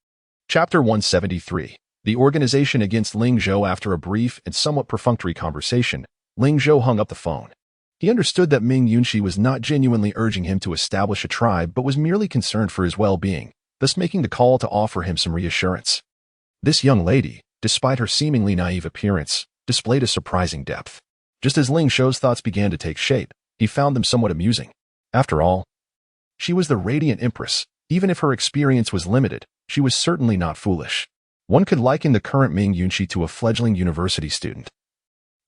Chapter 173. The Organization Against Ling Zhou. After a brief and somewhat perfunctory conversation, Ling Zhou hung up the phone. He understood that Ming Yunxi was not genuinely urging him to establish a tribe but was merely concerned for his well-being, thus making the call to offer him some reassurance. This young lady, despite her seemingly naive appearance, displayed a surprising depth. Just as Ling Zhou's thoughts began to take shape, he found them somewhat amusing. After all, she was the Radiant Empress. Even if her experience was limited, she was certainly not foolish. One could liken the current Ming Yunxi to a fledgling university student,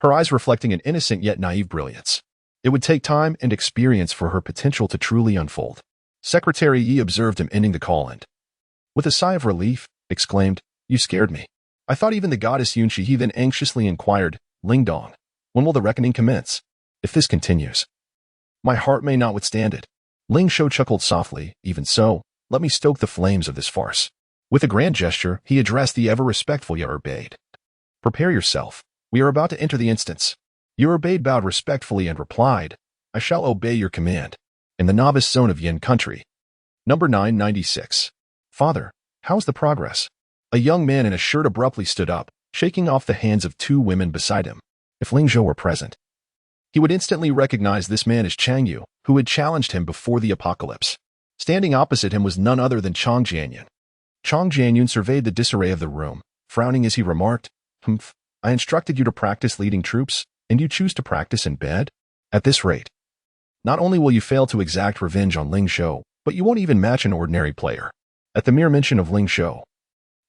her eyes reflecting an innocent yet naive brilliance. It would take time and experience for her potential to truly unfold. Secretary Yi observed him ending the call and, with a sigh of relief, exclaimed, "You scared me. I thought even the goddess Yunxi." He then anxiously inquired, "Ling Dong, when will the reckoning commence? If this continues, my heart may not withstand it." Ling Zhou chuckled softly. "Even so, let me stoke the flames of this farce." With a grand gesture, he addressed the ever-respectful Yerbade. "Prepare yourself. We are about to enter the instance." Yerbade bowed respectfully and replied, "I shall obey your command." In the novice zone of Yin country. Number 996. "Father, how's the progress?" A young man in a shirt abruptly stood up, shaking off the hands of two women beside him. If Ling Zhou were present, he would instantly recognize this man as Chang Yu, who had challenged him before the apocalypse. Standing opposite him was none other than Chang Jianyun. Chang Jianyun surveyed the disarray of the room, frowning as he remarked, I instructed you to practice leading troops, and you choose to practice in bed? At this rate, not only will you fail to exact revenge on Ling Zhou, but you won't even match an ordinary player." At the mere mention of Ling Zhou,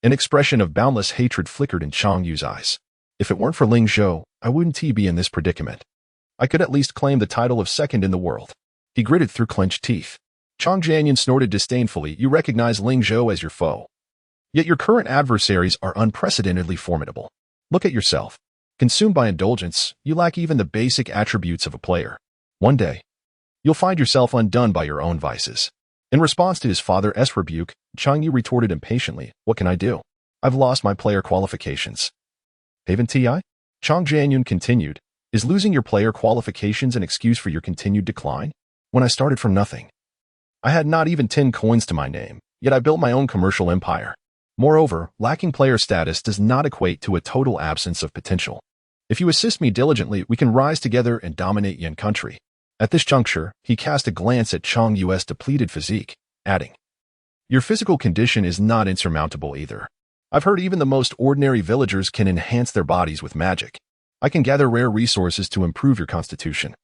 an expression of boundless hatred flickered in Chang Yu's eyes. "If it weren't for Ling Zhou, I wouldn't be in this predicament. I could at least claim the title of second in the world." He gritted through clenched teeth. Chang Jianyun snorted disdainfully. "You recognize Ling Zhou as your foe. Yet your current adversaries are unprecedentedly formidable. Look at yourself. Consumed by indulgence, you lack even the basic attributes of a player. One day, you'll find yourself undone by your own vices." In response to his father's rebuke, Chang Yu retorted impatiently, "What can I do? I've lost my player qualifications." "Haven't I?" Chang Jianyun continued, "Is losing your player qualifications an excuse for your continued decline? When I started from nothing, I had not even 10 coins to my name, yet I built my own commercial empire. Moreover, lacking player status does not equate to a total absence of potential. If you assist me diligently, we can rise together and dominate Yin country." At this juncture, he cast a glance at Chang Yu's depleted physique, adding, "Your physical condition is not insurmountable either. I've heard even the most ordinary villagers can enhance their bodies with magic. I can gather rare resources to improve your constitution.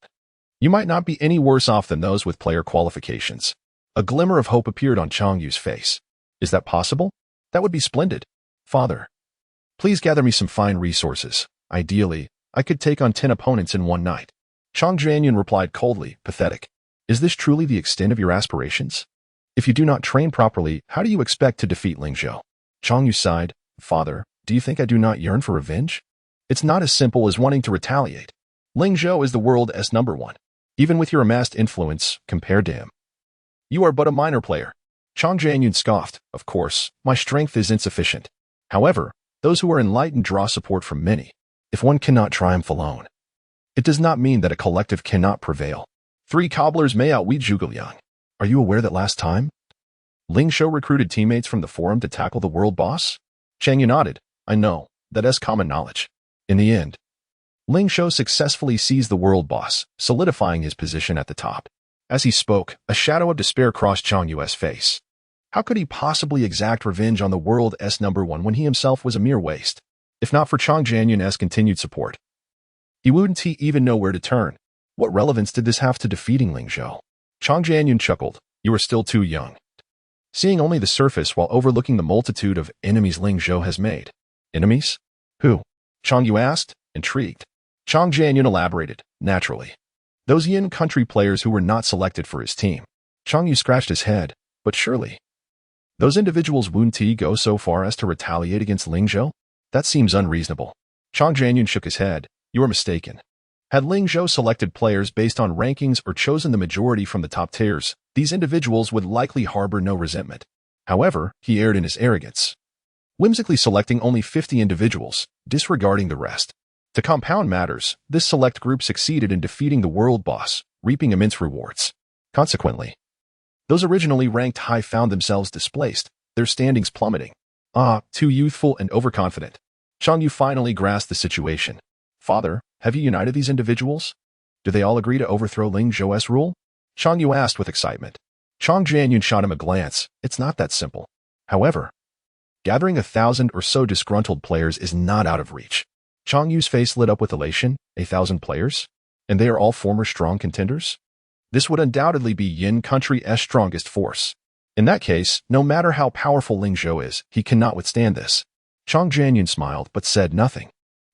You might not be any worse off than those with player qualifications." A glimmer of hope appeared on Changyu's face. Is that possible? That would be splendid. Father, please gather me some fine resources. Ideally, I could take on 10 opponents in one night. Chang Jianyun replied coldly, pathetic. Is this truly the extent of your aspirations? If you do not train properly, how do you expect to defeat Ling Zhou? Changyu sighed. Father, do you think I do not yearn for revenge? It's not as simple as wanting to retaliate. Ling Zhou is the world's #1. Even with your amassed influence, compared to him, you are but a minor player. Chang Jianyun scoffed. Of course, my strength is insufficient. However, those who are enlightened draw support from many. If one cannot triumph alone, it does not mean that a collective cannot prevail. 3 cobblers may outwit Zhuge Liang. Are you aware that last time Ling Zhou recruited teammates from the forum to tackle the world boss? Changyu nodded. I know, that is common knowledge. In the end, Ling Zhou successfully seized the world boss, solidifying his position at the top. As he spoke, a shadow of despair crossed Changyu's face. How could he possibly exact revenge on the world's #1 when he himself was a mere waste? If not for Chang Jianyun's continued support, he wouldn't even know where to turn. What relevance did this have to defeating Ling Zhou? Chang Jianyun chuckled. You are still too young. Seeing only the surface while overlooking the multitude of enemies Ling Zhou has made. Enemies? Who? Changyu asked, intrigued. Chang Jianyun elaborated. Naturally, those Yin country players who were not selected for his team. Changyu scratched his head. But surely, those individuals wouldn't go so far as to retaliate against Ling Zhou? That seems unreasonable. Chang Jianyun shook his head. You are mistaken. Had Ling Zhou selected players based on rankings or chosen the majority from the top tiers, these individuals would likely harbor no resentment. However, he erred in his arrogance, whimsically selecting only 50 individuals, disregarding the rest. To compound matters, this select group succeeded in defeating the world boss, reaping immense rewards. Consequently, those originally ranked high found themselves displaced, their standings plummeting. Too youthful and overconfident. Changyu finally grasped the situation. Father, have you united these individuals? Do they all agree to overthrow Ling Zhou's rule? Changyu asked with excitement. Chang Jianyun shot him a glance. It's not that simple. However, gathering 1,000 or so disgruntled players is not out of reach. Changyu's face lit up with elation. 1,000 players? And they are all former strong contenders? This would undoubtedly be Yin country's strongest force. In that case, no matter how powerful Ling Zhou is, he cannot withstand this. Chang Jianyun smiled but said nothing.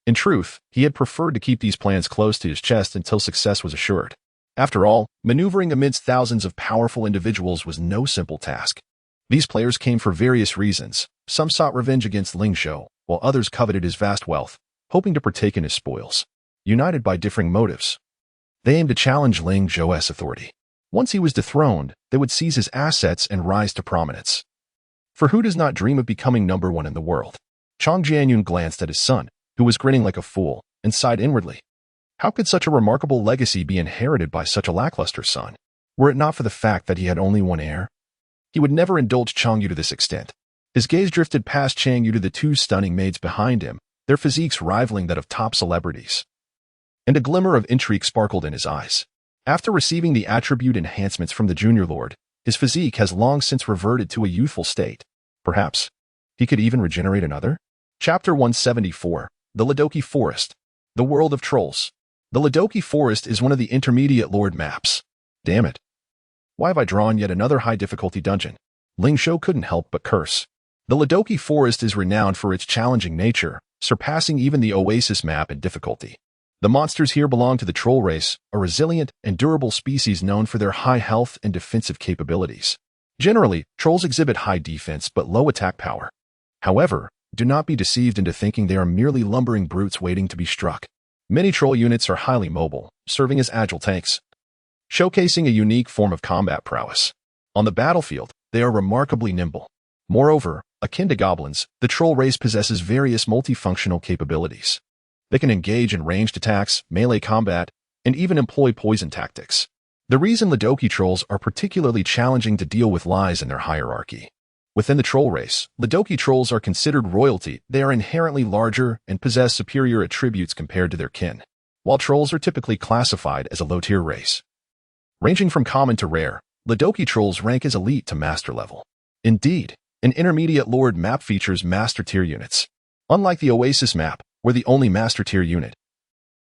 In truth, he had preferred to keep these plans close to his chest until success was assured. After all, maneuvering amidst thousands of powerful individuals was no simple task. These players came for various reasons. Some sought revenge against Ling Zhou, while others coveted his vast wealth, hoping to partake in his spoils. United by differing motives, they aimed to challenge Ling Zhou's authority. Once he was dethroned, they would seize his assets and rise to prominence. For who does not dream of becoming #1 in the world? Chang Jianyun glanced at his son, who was grinning like a fool, and sighed inwardly. How could such a remarkable legacy be inherited by such a lackluster son? Were it not for the fact that he had only one heir, he would never indulge Changyu to this extent. His gaze drifted past Changyu to the 2 stunning maids behind him, their physiques rivaling that of top celebrities. And a glimmer of intrigue sparkled in his eyes. After receiving the attribute enhancements from the Junior Lord, his physique has long since reverted to a youthful state. Perhaps he could even regenerate another? Chapter 174. The Lunatic Forest. The World of Trolls. The Lunatic Forest is one of the intermediate Lord maps. Damn it. Why have I drawn yet another high-difficulty dungeon? Ling Zhou couldn't help but curse. The Lunatic Forest is renowned for its challenging nature, surpassing even the Oasis map in difficulty. The monsters here belong to the troll race, a resilient and durable species known for their high health and defensive capabilities. Generally, trolls exhibit high defense but low attack power. However, do not be deceived into thinking they are merely lumbering brutes waiting to be struck. Many troll units are highly mobile, serving as agile tanks, showcasing a unique form of combat prowess. On the battlefield, they are remarkably nimble. Moreover, akin to goblins, the troll race possesses various multifunctional capabilities. They can engage in ranged attacks, melee combat, and even employ poison tactics. The reason Lunatic trolls are particularly challenging to deal with lies in their hierarchy. Within the troll race, Lunatic trolls are considered royalty. They are inherently larger and possess superior attributes compared to their kin, while trolls are typically classified as a low-tier race. Ranging from common to rare, Lunatic trolls rank as elite to master level. Indeed, an intermediate lord map features master tier units. Unlike the Oasis map, where the only master tier unit,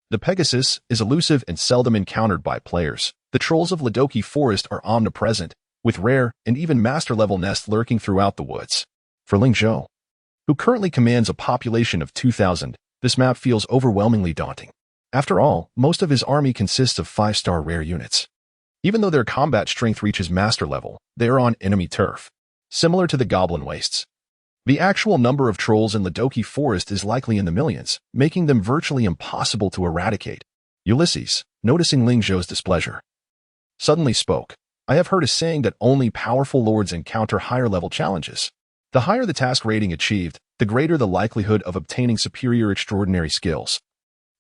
the Pegasus, is elusive and seldom encountered by players, the trolls of Lunatic Forest are omnipresent, with rare and even master-level nests lurking throughout the woods. For Ling Zhou, who currently commands a population of 2,000, this map feels overwhelmingly daunting. After all, most of his army consists of 5-star rare units. Even though their combat strength reaches master level, they are on enemy turf, similar to the Goblin Wastes. The actual number of trolls in Lunatic Forest is likely in the millions, making them virtually impossible to eradicate. Ulysses, noticing Ling Zhou's displeasure, suddenly spoke. I have heard a saying that only powerful lords encounter higher-level challenges. The higher the task rating achieved, the greater the likelihood of obtaining superior extraordinary skills,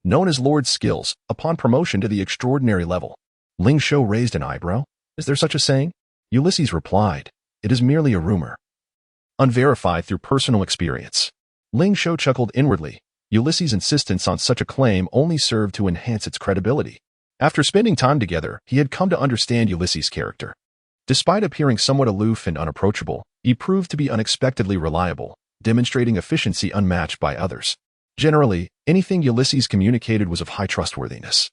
known as Lord's skills, upon promotion to the extraordinary level. Ling Zhou raised an eyebrow. Is there such a saying? Ulysses replied, it is merely a rumor, unverified through personal experience. Ling Zhou chuckled inwardly. Ulysses' insistence on such a claim only served to enhance its credibility. After spending time together, he had come to understand Ulysses' character. Despite appearing somewhat aloof and unapproachable, he proved to be unexpectedly reliable, demonstrating efficiency unmatched by others. Generally, anything Ulysses communicated was of high trustworthiness.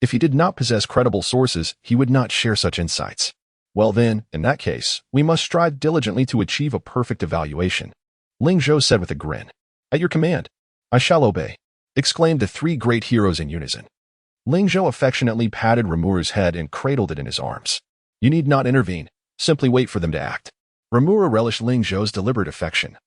If he did not possess credible sources, he would not share such insights. Well then, in that case, we must strive diligently to achieve a perfect evaluation. Ling Zhou said with a grin. At your command. I shall obey, exclaimed the three great heroes in unison. Ling Zhou affectionately patted Rimuru's head and cradled it in his arms. You need not intervene, simply wait for them to act. Rimuru relished Ling Zhou's deliberate affection,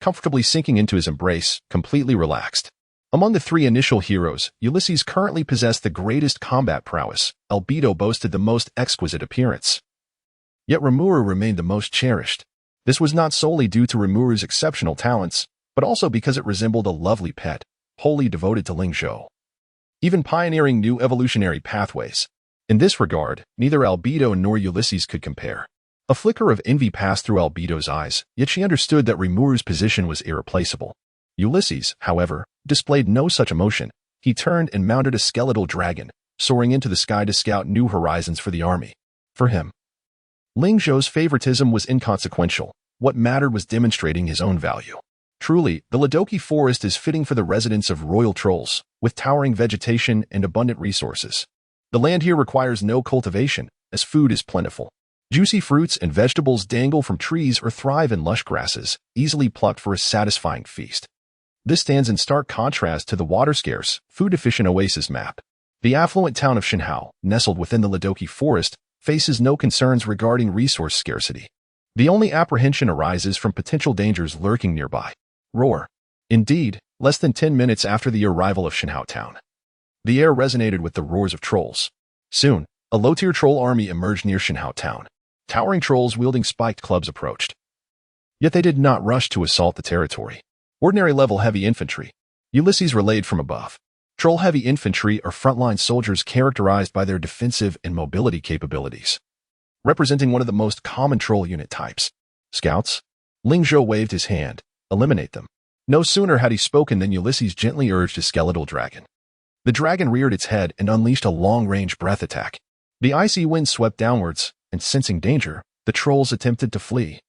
comfortably sinking into his embrace, completely relaxed. Among the three initial heroes, Ulysses currently possessed the greatest combat prowess, Albedo boasted the most exquisite appearance. Yet Rimuru remained the most cherished. This was not solely due to Rimuru's exceptional talents, but also because it resembled a lovely pet, wholly devoted to Ling Zhou, even pioneering new evolutionary pathways. In this regard, neither Albedo nor Ulysses could compare. A flicker of envy passed through Albedo's eyes, yet she understood that Rimuru's position was irreplaceable. Ulysses, however, displayed no such emotion. He turned and mounted a skeletal dragon, soaring into the sky to scout new horizons for the army. For him, Ling Zhou's favoritism was inconsequential. What mattered was demonstrating his own value. Truly, the Lunatic Forest is fitting for the residents of royal trolls, with towering vegetation and abundant resources. The land here requires no cultivation, as food is plentiful. Juicy fruits and vegetables dangle from trees or thrive in lush grasses, easily plucked for a satisfying feast. This stands in stark contrast to the water-scarce, food-efficient oasis map. The affluent town of Shenhao, nestled within the Lunatic Forest, faces no concerns regarding resource scarcity. The only apprehension arises from potential dangers lurking nearby. Roar. Indeed, less than 10 minutes after the arrival of Shenhao town, the air resonated with the roars of trolls. Soon, a low-tier troll army emerged near Shenhao town. Towering trolls wielding spiked clubs approached. Yet they did not rush to assault the territory. Ordinary level heavy infantry. Ulysses relayed from above. Troll heavy infantry are frontline soldiers characterized by their defensive and mobility capabilities, representing one of the most common troll unit types. Scouts? Ling Zhou waved his hand. Eliminate them. No sooner had he spoken than Ulysses gently urged his skeletal dragon. The dragon reared its head and unleashed a long-range breath attack. The icy wind swept downwards, and sensing danger, the trolls attempted to flee.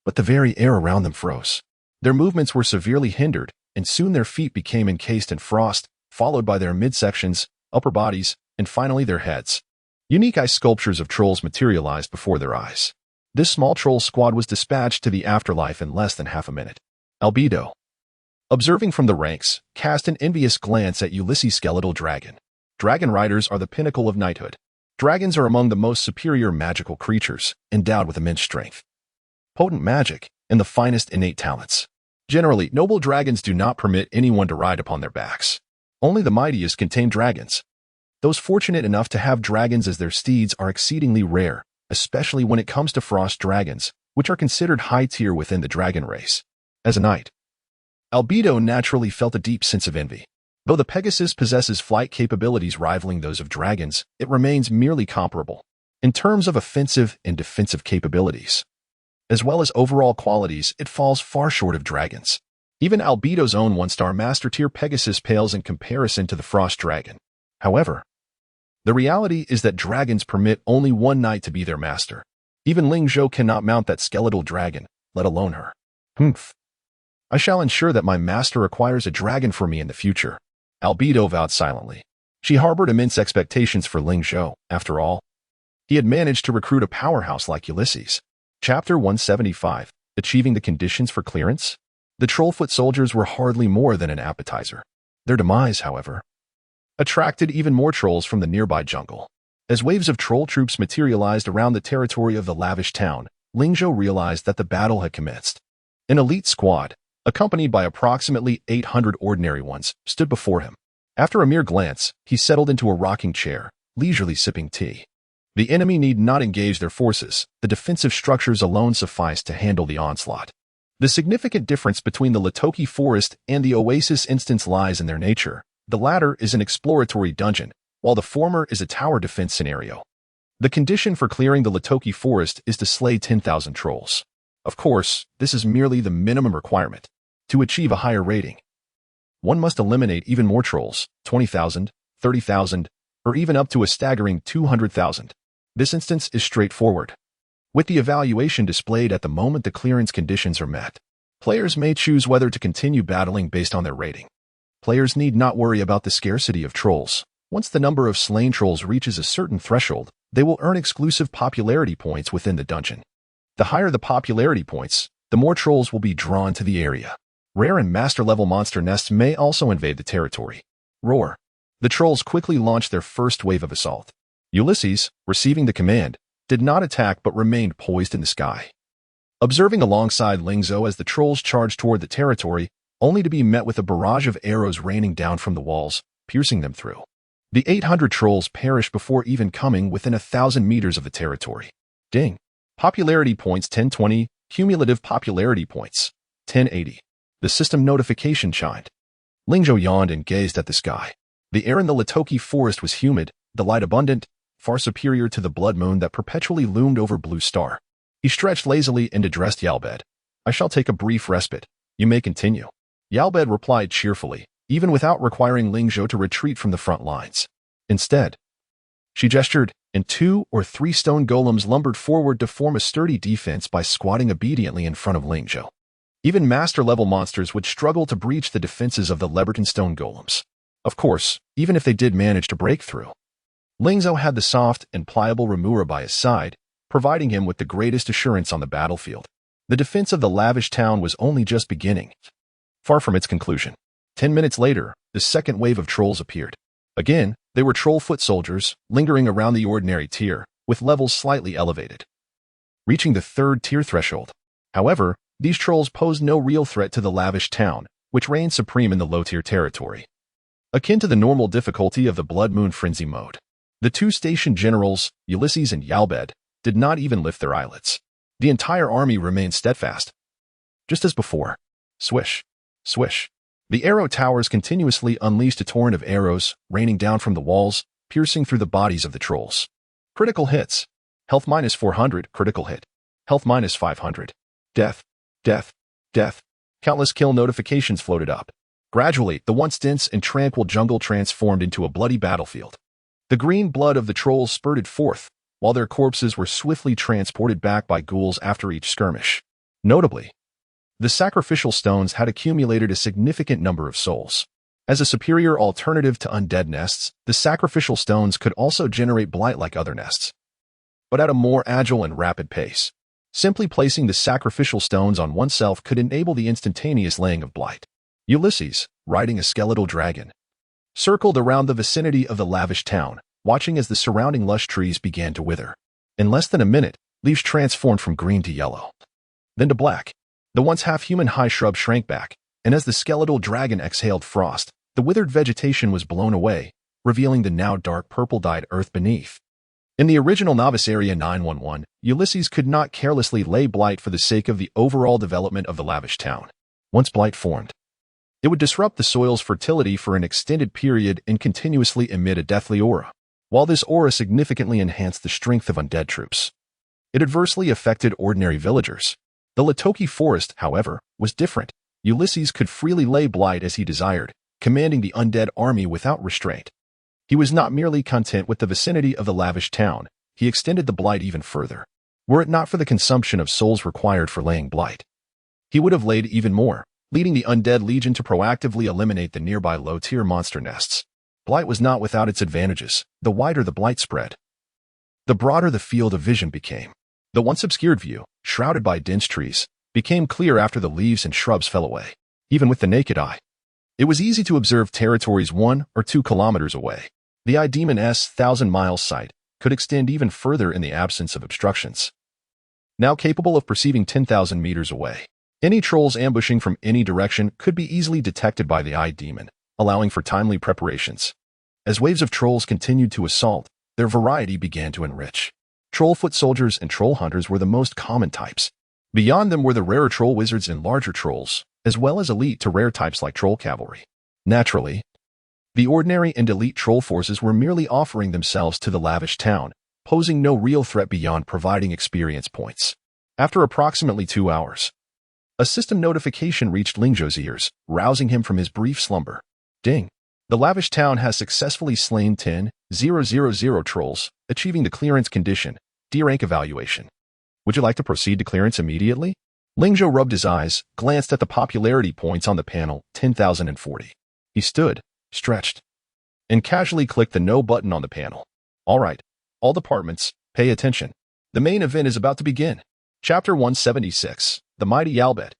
But the very air around them froze. Their movements were severely hindered, and soon their feet became encased in frost, followed by their midsections, upper bodies, and finally their heads. Unique ice sculptures of trolls materialized before their eyes. This small troll squad was dispatched to the afterlife in less than half a minute. Albedo, observing from the ranks, cast an envious glance at Ulysses' skeletal dragon. Dragon riders are the pinnacle of knighthood. Dragons are among the most superior magical creatures, endowed with immense strength, potent magic, and the finest innate talents. Generally, noble dragons do not permit anyone to ride upon their backs. Only the mightiest can tame dragons. Those fortunate enough to have dragons as their steeds are exceedingly rare, especially when it comes to frost dragons, which are considered high tier within the dragon race. As a knight, Albedo naturally felt a deep sense of envy. Though the Pegasus possesses flight capabilities rivaling those of dragons, it remains merely comparable in terms of offensive and defensive capabilities. As well as overall qualities, it falls far short of dragons. Even Albedo's own one-star master-tier Pegasus pales in comparison to the Frost Dragon. However, the reality is that dragons permit only one knight to be their master. Even Ling Zhou cannot mount that skeletal dragon, let alone her. Humph. I shall ensure that my master acquires a dragon for me in the future. Albedo vowed silently. She harbored immense expectations for Ling Zhou, after all. He had managed to recruit a powerhouse like Ulysses. Chapter 175. Achieving the conditions for clearance? The Trollfoot soldiers were hardly more than an appetizer. Their demise, however, attracted even more trolls from the nearby jungle. As waves of troll troops materialized around the territory of the lavish town, Ling Zhou realized that the battle had commenced. An elite squad, accompanied by approximately 800 ordinary ones, stood before him. After a mere glance, he settled into a rocking chair, leisurely sipping tea. The enemy need not engage their forces. The defensive structures alone suffice to handle the onslaught. The significant difference between the Lunatic forest and the Oasis instance lies in their nature. The latter is an exploratory dungeon, while the former is a tower defense scenario. The condition for clearing the Lunatic forest is to slay 10,000 trolls. Of course, this is merely the minimum requirement. To achieve a higher rating, one must eliminate even more trolls, 20,000, 30,000, or even up to a staggering 200,000. This instance is straightforward. With the evaluation displayed at the moment the clearance conditions are met, players may choose whether to continue battling based on their rating. Players need not worry about the scarcity of trolls. Once the number of slain trolls reaches a certain threshold, they will earn exclusive popularity points within the dungeon. The higher the popularity points, the more trolls will be drawn to the area. Rare and master-level monster nests may also invade the territory. Roar. The trolls quickly launched their first wave of assault. Ulysses, receiving the command, did not attack but remained poised in the sky. Observing alongside Ling Zhou as the trolls charged toward the territory, only to be met with a barrage of arrows raining down from the walls, piercing them through. The 800 trolls perished before even coming within 1,000 meters of the territory. Ding. Popularity points 1020, cumulative popularity points 1080. The system notification chimed. Ling Zhou yawned and gazed at the sky. The air in the Lunatic forest was humid, the light abundant, far superior to the blood moon that perpetually loomed over Blue Star. He stretched lazily and addressed Yalbed. I shall take a brief respite. You may continue. Yalbed replied cheerfully, even without requiring Ling Zhou to retreat from the front lines. Instead, she gestured, and 2 or 3 stone golems lumbered forward to form a sturdy defense by squatting obediently in front of Ling Zhou. Even master-level monsters would struggle to breach the defenses of the Leberton stone golems. Of course, even if they did manage to break through, Ling Zhou had the soft and pliable Remura by his side, providing him with the greatest assurance on the battlefield. The defense of the lavish town was only just beginning, far from its conclusion. 10 minutes later, the second wave of trolls appeared. Again, they were troll-foot soldiers, lingering around the ordinary tier, with levels slightly elevated, reaching the 3rd tier threshold. However, these trolls posed no real threat to the lavish town, which reigned supreme in the low-tier territory. Akin to the normal difficulty of the Blood Moon Frenzy mode, the 2 station generals, Ulysses and Yalbed, did not even lift their eyelids. The entire army remained steadfast. Just as before. Swish. Swish. The arrow towers continuously unleashed a torrent of arrows, raining down from the walls, piercing through the bodies of the trolls. Critical hits. Health minus 400, critical hit. Health minus 500. Death. Death. Death. Countless kill notifications floated up. Gradually, the once dense and tranquil jungle transformed into a bloody battlefield. The green blood of the trolls spurted forth, while their corpses were swiftly transported back by ghouls after each skirmish. Notably, the sacrificial stones had accumulated a significant number of souls. As a superior alternative to undead nests, the sacrificial stones could also generate blight like other nests, but at a more agile and rapid pace. Simply placing the sacrificial stones on oneself could enable the instantaneous laying of blight. Ulysses, riding a skeletal dragon, circled around the vicinity of the lavish town, watching as the surrounding lush trees began to wither. In less than a minute, leaves transformed from green to yellow, then to black. The once half-human high shrub shrank back, and as the skeletal dragon exhaled frost, the withered vegetation was blown away, revealing the now dark purple-dyed earth beneath. In the original Novice Area 911, Ulysses could not carelessly lay blight for the sake of the overall development of the lavish town. Once blight formed, it would disrupt the soil's fertility for an extended period and continuously emit a deathly aura. While this aura significantly enhanced the strength of undead troops, it adversely affected ordinary villagers. The Lunatic forest, however, was different. Ulysses could freely lay blight as he desired, commanding the undead army without restraint. He was not merely content with the vicinity of the lavish town, he extended the blight even further. Were it not for the consumption of souls required for laying blight, he would have laid even more, leading the undead legion to proactively eliminate the nearby low-tier monster nests. Blight was not without its advantages. The wider the blight spread, the broader the field of vision became. The once obscured view, shrouded by dense trees, became clear after the leaves and shrubs fell away. Even with the naked eye, it was easy to observe territories 1 or 2 kilometers away. The I-Demon's 1,000-mile sight could extend even further in the absence of obstructions. Now capable of perceiving 10,000 meters away, any trolls ambushing from any direction could be easily detected by the I-Demon, allowing for timely preparations. As waves of trolls continued to assault, their variety began to enrich. Troll foot soldiers and troll hunters were the most common types. Beyond them were the rarer troll wizards and larger trolls, as well as elite to rare types like troll cavalry. Naturally, the ordinary and elite troll forces were merely offering themselves to the lavish town, posing no real threat beyond providing experience points. After approximately 2 hours, a system notification reached Ling Zhou's ears, rousing him from his brief slumber. Ding! The lavish town has successfully slain 10,000 trolls, achieving the clearance condition, D rank evaluation. Would you like to proceed to clearance immediately? Ling Zhou rubbed his eyes, glanced at the popularity points on the panel, 10,040. He stood, stretched, and casually clicked the No button on the panel. All right, all departments, pay attention. The main event is about to begin. Chapter 176, The Mighty Yalbed.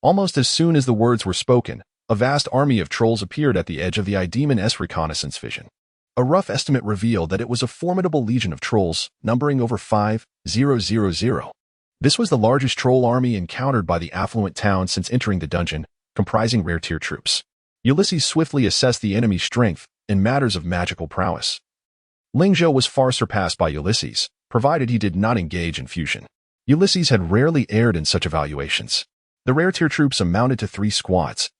Almost as soon as the words were spoken, a vast army of trolls appeared at the edge of the I-Demon's reconnaissance vision. A rough estimate revealed that it was a formidable legion of trolls, numbering over 5,000. This was the largest troll army encountered by the affluent town since entering the dungeon, comprising rare-tier troops. Ulysses swiftly assessed the enemy's strength in matters of magical prowess. Ling Zhou was far surpassed by Ulysses, provided he did not engage in fusion. Ulysses had rarely erred in such evaluations. The rare-tier troops amounted to 3 squads,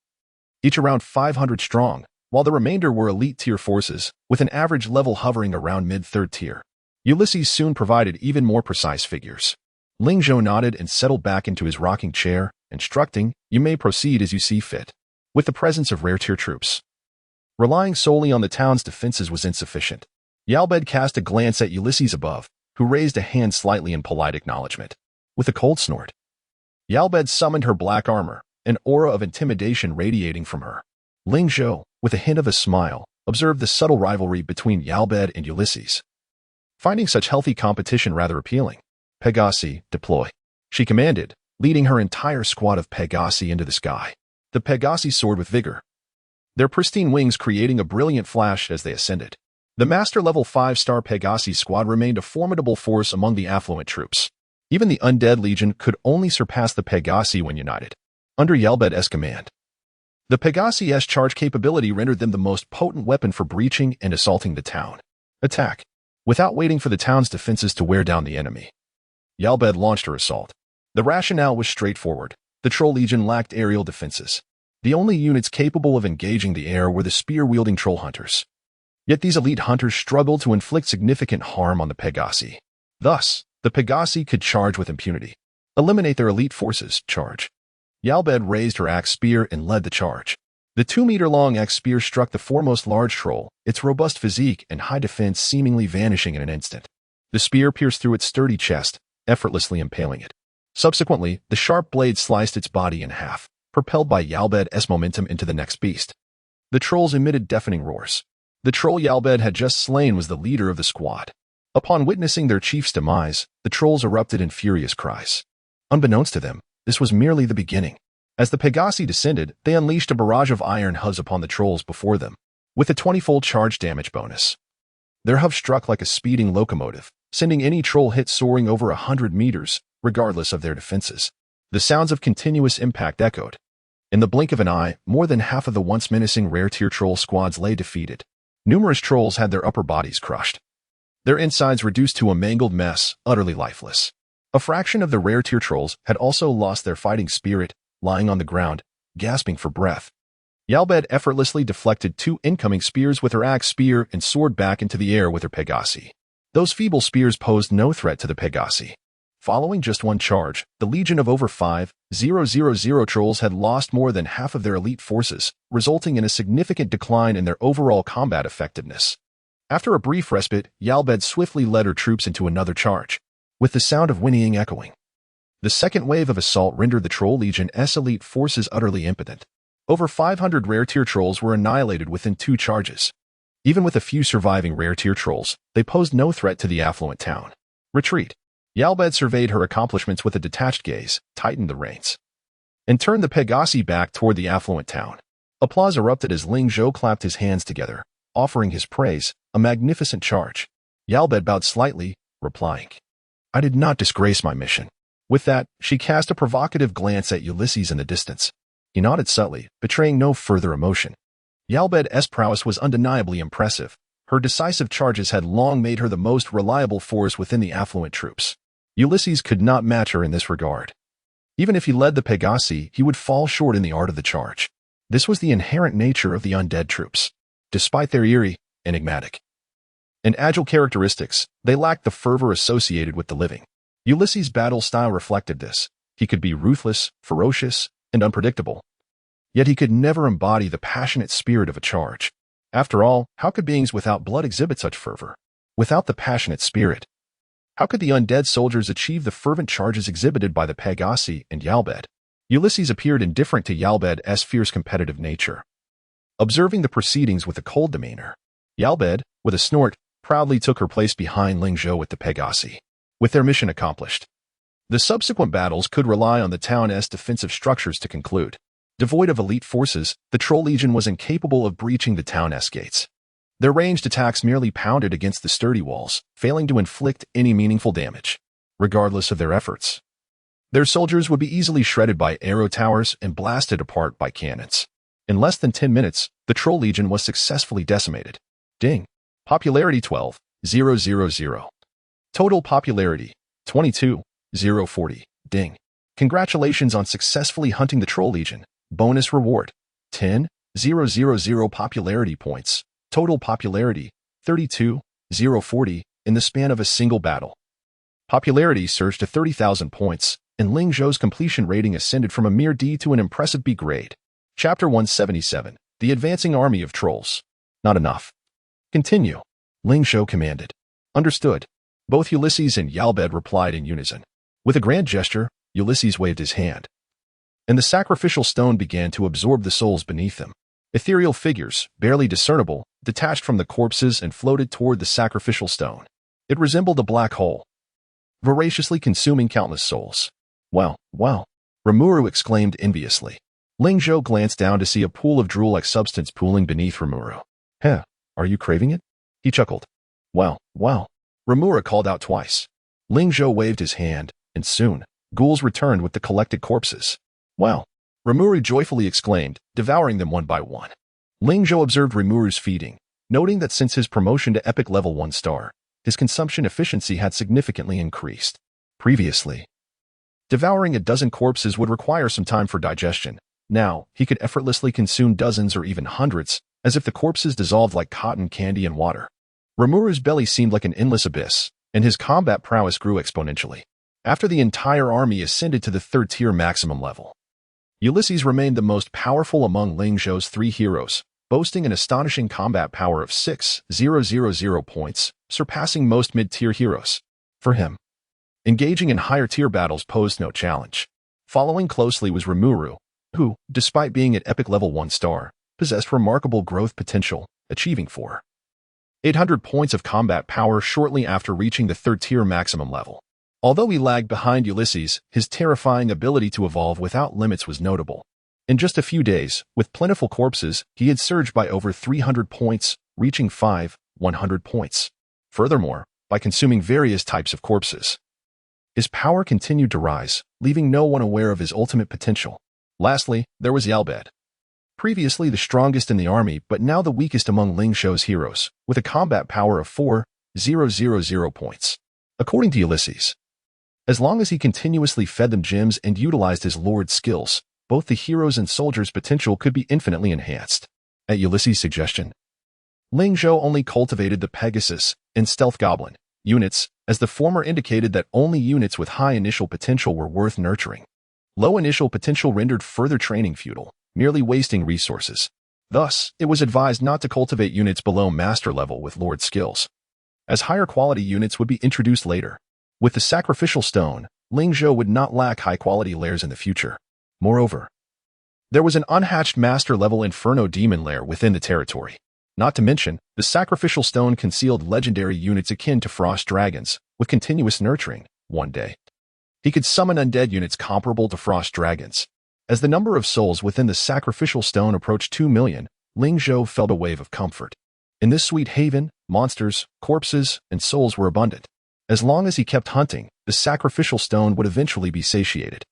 each around 500 strong, while the remainder were elite-tier forces, with an average level hovering around mid-3rd tier. Ulysses soon provided even more precise figures. Ling Zhou nodded and settled back into his rocking chair, instructing, "You may proceed as you see fit." With the presence of rare-tier troops, relying solely on the town's defenses was insufficient. Yalbed cast a glance at Ulysses above, who raised a hand slightly in polite acknowledgement. With a cold snort, Yalbed summoned her black armor, an aura of intimidation radiating from her. Ling Zhou, with a hint of a smile, observed the subtle rivalry between Yalbed and Ulysses, finding such healthy competition rather appealing. "Pegasi, deploy," she commanded, leading her entire squad of Pegasi into the sky. The Pegasi soared with vigor, their pristine wings creating a brilliant flash as they ascended. The master-level 5-star Pegasi squad remained a formidable force among the affluent troops. Even the Undead Legion could only surpass the Pegasi when united. Under Yalbed's command, the Pegasi's charge capability rendered them the most potent weapon for breaching and assaulting the town. Attack. Without waiting for the town's defenses to wear down the enemy, Yalbed launched her assault. The rationale was straightforward. The Troll Legion lacked aerial defenses. The only units capable of engaging the air were the spear-wielding troll hunters. Yet these elite hunters struggled to inflict significant harm on the Pegasi. Thus, the Pegasi could charge with impunity. Eliminate their elite forces, charge. Yalbed raised her axe spear and led the charge. The 2-meter-long axe spear struck the foremost large troll, its robust physique and high defense seemingly vanishing in an instant. The spear pierced through its sturdy chest, effortlessly impaling it. Subsequently, the sharp blade sliced its body in half, propelled by Yalbed's momentum into the next beast. The trolls emitted deafening roars. The troll Yalbed had just slain was the leader of the squad. Upon witnessing their chief's demise, the trolls erupted in furious cries. Unbeknownst to them, this was merely the beginning. As the Pegasi descended, they unleashed a barrage of iron hooves upon the trolls before them, with a 20-fold charge damage bonus. Their hooves struck like a speeding locomotive, sending any troll hit soaring over 100 meters, regardless of their defenses. The sounds of continuous impact echoed. In the blink of an eye, more than half of the once menacing rare-tier troll squads lay defeated. Numerous trolls had their upper bodies crushed, their insides reduced to a mangled mess, utterly lifeless. A fraction of the rare-tier trolls had also lost their fighting spirit, lying on the ground, gasping for breath. Yalbed effortlessly deflected 2 incoming spears with her axe spear and soared back into the air with her Pegasi. Those feeble spears posed no threat to the Pegasi. Following just one charge, the legion of over 5,000 trolls had lost more than half of their elite forces, resulting in a significant decline in their overall combat effectiveness. After a brief respite, Yalbed swiftly led her troops into another charge, with the sound of whinnying echoing. The second wave of assault rendered the Troll Legion's elite forces utterly impotent. Over 500 rare-tier trolls were annihilated within 2 charges. Even with a few surviving rare-tier trolls, they posed no threat to the affluent town. Retreat. Yalbed surveyed her accomplishments with a detached gaze, tightened the reins, and turned the Pegasi back toward the affluent town. Applause erupted as Ling Zhou clapped his hands together, offering his praise, a magnificent charge. Yalbed bowed slightly, replying, "I did not disgrace my mission." With that, she cast a provocative glance at Ulysses in the distance. He nodded subtly, betraying no further emotion. Yalbed's prowess was undeniably impressive. Her decisive charges had long made her the most reliable force within the affluent troops. Ulysses could not match her in this regard. Even if he led the Pegasi, he would fall short in the art of the charge. This was the inherent nature of the undead troops. Despite their eerie, enigmatic, and agile characteristics, they lacked the fervor associated with the living. Ulysses' battle style reflected this. He could be ruthless, ferocious, and unpredictable. Yet he could never embody the passionate spirit of a charge. After all, how could beings without blood exhibit such fervor? Without the passionate spirit, how could the undead soldiers achieve the fervent charges exhibited by the Pegasi and Yalbed? Ulysses appeared indifferent to Yalbed's fierce competitive nature. Observing the proceedings with a cold demeanor, Yalbed, with a snort, proudly took her place behind Ling Zhou with the Pegasi. With their mission accomplished, the subsequent battles could rely on the town's defensive structures to conclude. Devoid of elite forces, the Troll Legion was incapable of breaching the town's gates. Their ranged attacks merely pounded against the sturdy walls, failing to inflict any meaningful damage. Regardless of their efforts, their soldiers would be easily shredded by arrow towers and blasted apart by cannons. In less than 10 minutes, the Troll Legion was successfully decimated. Ding. Popularity 12,000. Total popularity 22,040. Ding. Congratulations on successfully hunting the Troll Legion. Bonus reward 10,000 popularity points. Total popularity 32,040 in the span of a single battle. Popularity surged to 30,000 points, and Ling Zhou's completion rating ascended from a mere D to an impressive B grade. Chapter 177. The Advancing Army of Trolls. Not enough. Continue. Ling Zhou commanded. Understood. Both Ulysses and Yalbed replied in unison. With a grand gesture, Ulysses waved his hand, and the sacrificial stone began to absorb the souls beneath them. Ethereal figures, barely discernible, detached from the corpses and floated toward the sacrificial stone. It resembled a black hole, voraciously consuming countless souls. Wow, wow, Rimuru exclaimed enviously. Ling Zhou glanced down to see a pool of drool-like substance pooling beneath Rimuru. Heh, are you craving it? He chuckled. Wow, wow, Rimuru called out twice. Ling Zhou waved his hand, and soon, ghouls returned with the collected corpses. Wow, Rimuru joyfully exclaimed, devouring them one by one. Ling Zhou observed Rimuru's feeding, noting that since his promotion to epic level 1 star, his consumption efficiency had significantly increased. Previously, devouring a dozen corpses would require some time for digestion. Now, he could effortlessly consume dozens or even hundreds, as if the corpses dissolved like cotton candy in water. Rimuru's belly seemed like an endless abyss, and his combat prowess grew exponentially. After the entire army ascended to the 3rd tier maximum level, Ulysses remained the most powerful among Ling Zhou's 3 heroes, boasting an astonishing combat power of 6,000 points, surpassing most mid-tier heroes. For him, engaging in higher-tier battles posed no challenge. Following closely was Rimuru, who, despite being at epic level 1 star, possessed remarkable growth potential, achieving 4,800 points of combat power shortly after reaching the 3rd tier maximum level. Although he lagged behind Ulysses, his terrifying ability to evolve without limits was notable. In just a few days, with plentiful corpses, he had surged by over 300 points, reaching 5,100 points. Furthermore, by consuming various types of corpses, his power continued to rise, leaving no one aware of his ultimate potential. Lastly, there was Yalbed. Previously the strongest in the army, but now the weakest among Ling Zhou's heroes, with a combat power of 4,000 points. According to Ulysses, as long as he continuously fed them gems and utilized his lord's skills, both the heroes and soldiers' potential could be infinitely enhanced. At Ulysses' suggestion, Ling Zhou only cultivated the Pegasus and Stealth Goblin units, as the former indicated that only units with high initial potential were worth nurturing. Low initial potential rendered further training futile, merely wasting resources. Thus, it was advised not to cultivate units below master level with lord skills, as higher quality units would be introduced later. With the sacrificial stone, Ling Zhou would not lack high-quality lairs in the future. Moreover, there was an unhatched master-level Inferno demon lair within the territory. Not to mention, the sacrificial stone concealed legendary units akin to frost dragons, with continuous nurturing. One day, he could summon undead units comparable to frost dragons. As the number of souls within the sacrificial stone approached 2 million, Ling Zhou felt a wave of comfort. In this sweet haven, monsters, corpses, and souls were abundant. As long as he kept hunting, the sacrificial stone would eventually be satiated.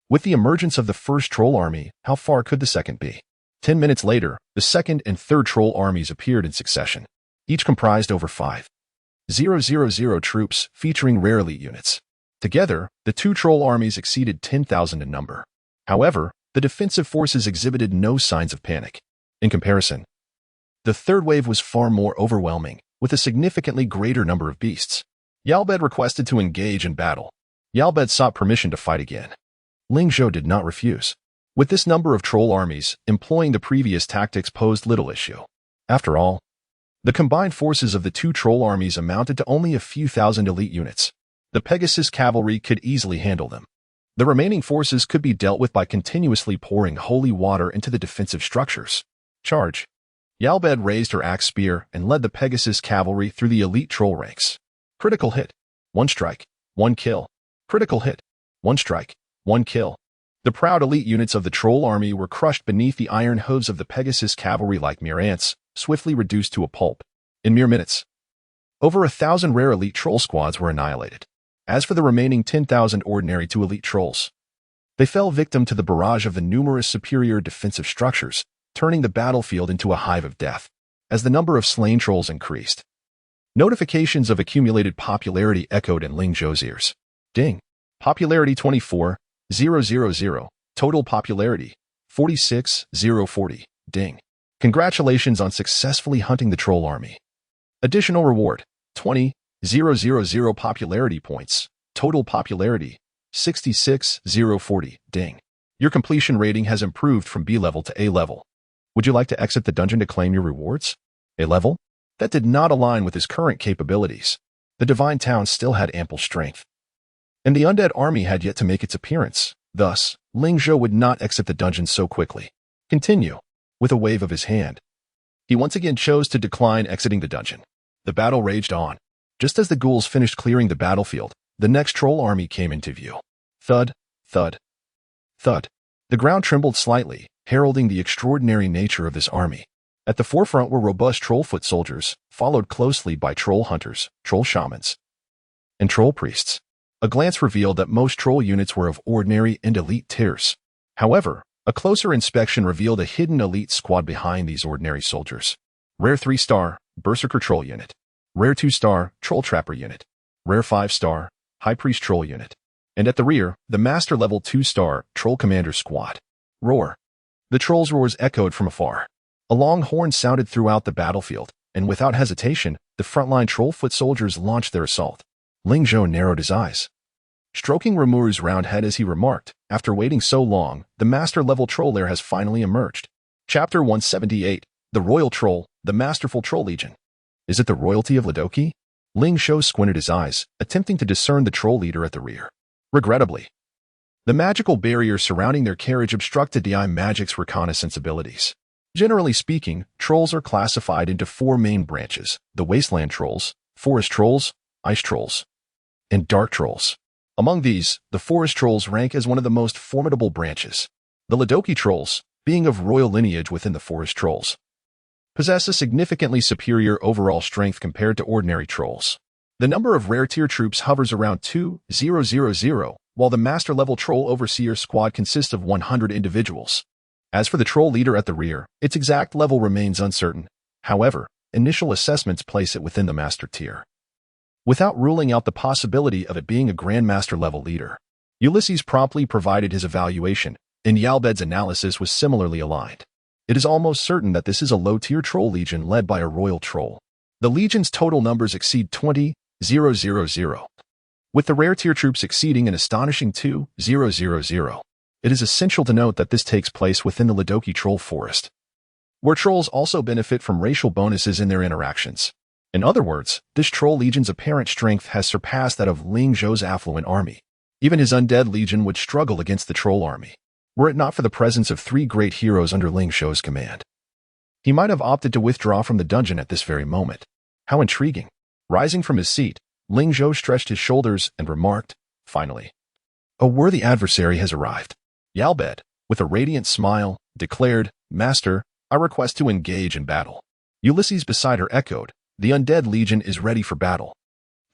With the emergence of the first troll army, how far could the second be? 10 minutes later, the second and third troll armies appeared in succession. Each comprised over 5,000 troops featuring rare elite units. Together, the two troll armies exceeded 10,000 in number. However, the defensive forces exhibited no signs of panic. In comparison, the third wave was far more overwhelming, with a significantly greater number of beasts. Yalbed requested to engage in battle. Yalbed sought permission to fight again. Ling Zhou did not refuse. With this number of troll armies, employing the previous tactics posed little issue. After all, the combined forces of the two troll armies amounted to only a few thousand elite units. The Pegasus cavalry could easily handle them. The remaining forces could be dealt with by continuously pouring holy water into the defensive structures. Charge. Yalbed raised her axe spear and led the Pegasus cavalry through the elite troll ranks. Critical hit. 1 strike. 1 kill. Critical hit. 1 strike. 1 kill. The proud elite units of the troll army were crushed beneath the iron hooves of the Pegasus cavalry like mere ants, swiftly reduced to a pulp. In mere minutes, over 1,000 rare elite troll squads were annihilated. As for the remaining 10,000 ordinary to elite trolls, they fell victim to the barrage of the numerous superior defensive structures, turning the battlefield into a hive of death. As the number of slain trolls increased, notifications of accumulated popularity echoed in Ling Zhou's ears. Ding. Popularity 24,000. Total popularity 46,040. Ding. Congratulations on successfully hunting the troll army. Additional reward 20,000 popularity points. Total popularity 66,040. Ding. Your completion rating has improved from B level to A level. Would you like to exit the dungeon to claim your rewards? A level? That did not align with his current capabilities. The divine town still had ample strength, and the undead army had yet to make its appearance. Thus, Ling Zhou would not exit the dungeon so quickly. Continue. With a wave of his hand, he once again chose to decline exiting the dungeon. The battle raged on. Just as the ghouls finished clearing the battlefield, the next troll army came into view. Thud, thud, thud. The ground trembled slightly, heralding the extraordinary nature of this army. At the forefront were robust troll foot soldiers, followed closely by troll hunters, troll shamans, and troll priests. A glance revealed that most troll units were of ordinary and elite tiers. However, a closer inspection revealed a hidden elite squad behind these ordinary soldiers. Rare 3-star, Berserker Troll Unit. Rare 2-star, Troll Trapper Unit. Rare 5-star, High Priest Troll Unit. And at the rear, the Master Level 2-star, Troll Commander Squad. Roar. The trolls' roars echoed from afar. A long horn sounded throughout the battlefield, and without hesitation, the frontline troll foot soldiers launched their assault. Ling Zhou narrowed his eyes, stroking Remuru's round head as he remarked, after waiting so long, the master-level troll lair has finally emerged. Chapter 178, The Royal Troll, The Masterful Troll Legion. Is it the royalty of Ladoki? Ling Zhou squinted his eyes, attempting to discern the troll leader at the rear. Regrettably, the magical barrier surrounding their carriage obstructed the eye magic's reconnaissance abilities. Generally speaking, trolls are classified into 4 main branches: the wasteland trolls, forest trolls, ice trolls, and dark trolls. Among these, the forest trolls rank as one of the most formidable branches. The Ladoki trolls, being of royal lineage within the forest trolls, possess a significantly superior overall strength compared to ordinary trolls. The number of rare tier troops hovers around 2,000, while the master-level troll overseer squad consists of 100 individuals. As for the troll leader at the rear, its exact level remains uncertain. However, initial assessments place it within the master tier, without ruling out the possibility of it being a grandmaster-level leader. Ulysses promptly provided his evaluation, and Yalbed's analysis was similarly aligned. It is almost certain that this is a low-tier troll legion led by a royal troll. The legion's total numbers exceed 20,000, with the rare tier troops exceeding an astonishing 2,000. It is essential to note that this takes place within the Ladoki troll forest, where trolls also benefit from racial bonuses in their interactions. In other words, this troll legion's apparent strength has surpassed that of Ling Zhou's affluent army. Even his undead legion would struggle against the troll army, were it not for the presence of 3 great heroes under Ling Zhou's command. He might have opted to withdraw from the dungeon at this very moment. How intriguing. Rising from his seat, Ling Zhou stretched his shoulders and remarked, finally, "A worthy adversary has arrived." Yalbed, with a radiant smile, declared, "Master, I request to engage in battle." Ulysses beside her echoed, "The undead legion is ready for battle."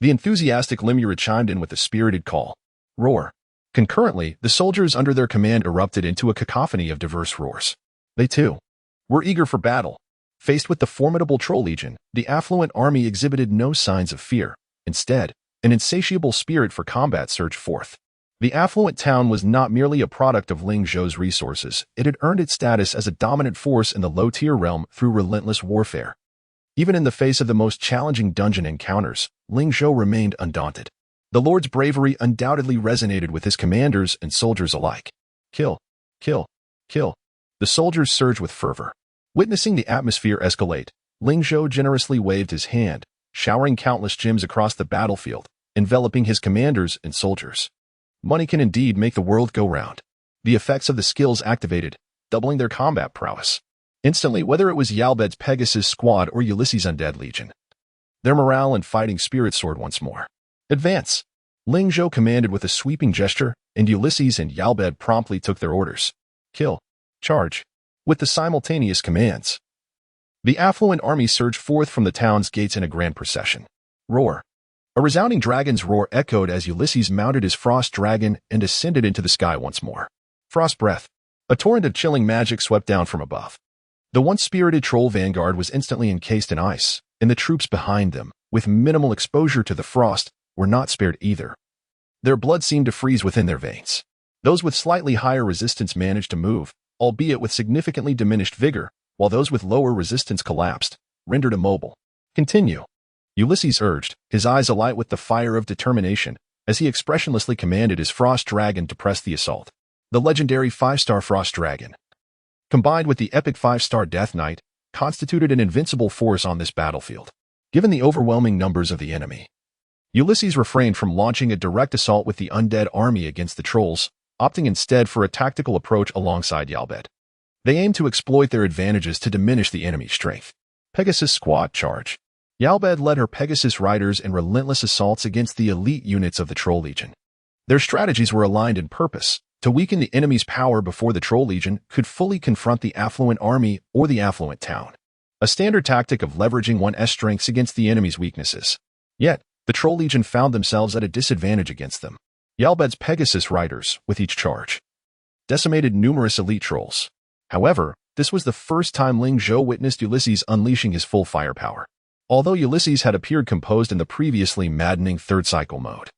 The enthusiastic Limura chimed in with a spirited call. Roar. Concurrently, the soldiers under their command erupted into a cacophony of diverse roars. They, too, were eager for battle. Faced with the formidable troll legion, the affluent army exhibited no signs of fear. Instead, an insatiable spirit for combat surged forth. The affluent town was not merely a product of Ling Zhou's resources, it had earned its status as a dominant force in the low-tier realm through relentless warfare. Even in the face of the most challenging dungeon encounters, Ling Zhou remained undaunted. The Lord's bravery undoubtedly resonated with his commanders and soldiers alike. Kill, kill, kill. The soldiers surged with fervor. Witnessing the atmosphere escalate, Ling Zhou generously waved his hand, showering countless gems across the battlefield, enveloping his commanders and soldiers. Money can indeed make the world go round. The effects of the skills activated, doubling their combat prowess. Instantly, whether it was Yalbed's Pegasus squad or Ulysses' undead legion, their morale and fighting spirit soared once more. Advance! Ling Zhou commanded with a sweeping gesture, and Ulysses and Yalbed promptly took their orders. Kill! Charge! With the simultaneous commands, the affluent army surged forth from the town's gates in a grand procession. Roar! A resounding dragon's roar echoed as Ulysses mounted his frost dragon and ascended into the sky once more. Frost breath! A torrent of chilling magic swept down from above. The once-spirited troll vanguard was instantly encased in ice, and the troops behind them, with minimal exposure to the frost, were not spared either. Their blood seemed to freeze within their veins. Those with slightly higher resistance managed to move, albeit with significantly diminished vigor, while those with lower resistance collapsed, rendered immobile. Continue. Ulysses urged, his eyes alight with the fire of determination, as he expressionlessly commanded his frost dragon to press the assault. The legendary 5-star frost dragon, combined with the epic 5-star death knight, constituted an invincible force on this battlefield. Given the overwhelming numbers of the enemy, Ulysses refrained from launching a direct assault with the undead army against the trolls, opting instead for a tactical approach alongside Yalbed. They aimed to exploit their advantages to diminish the enemy's strength. Pegasus squad charge. Yalbed led her Pegasus riders in relentless assaults against the elite units of the Troll Legion. Their strategies were aligned in purpose, to weaken the enemy's power before the Troll Legion could fully confront the affluent army or the affluent town. A standard tactic of leveraging one's strengths against the enemy's weaknesses. Yet, the Troll Legion found themselves at a disadvantage against them. Yalbed's Pegasus riders, with each charge, decimated numerous elite trolls. However, this was the first time Ling Zhou witnessed Ulysses unleashing his full firepower. Although Ulysses had appeared composed in the previously maddening third cycle mode,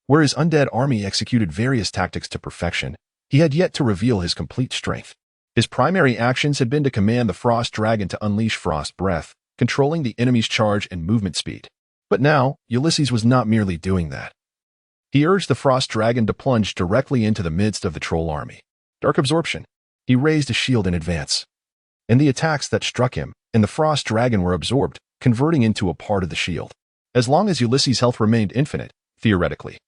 where his undead army executed various tactics to perfection, he had yet to reveal his complete strength. His primary actions had been to command the Frost Dragon to unleash Frost Breath, controlling the enemy's charge and movement speed. But now, Ulysses was not merely doing that. He urged the Frost Dragon to plunge directly into the midst of the troll army. Dark absorption. He raised a shield in advance, and the attacks that struck him and the Frost Dragon were absorbed, converting into a part of the shield. As long as Ulysses' health remained infinite, theoretically,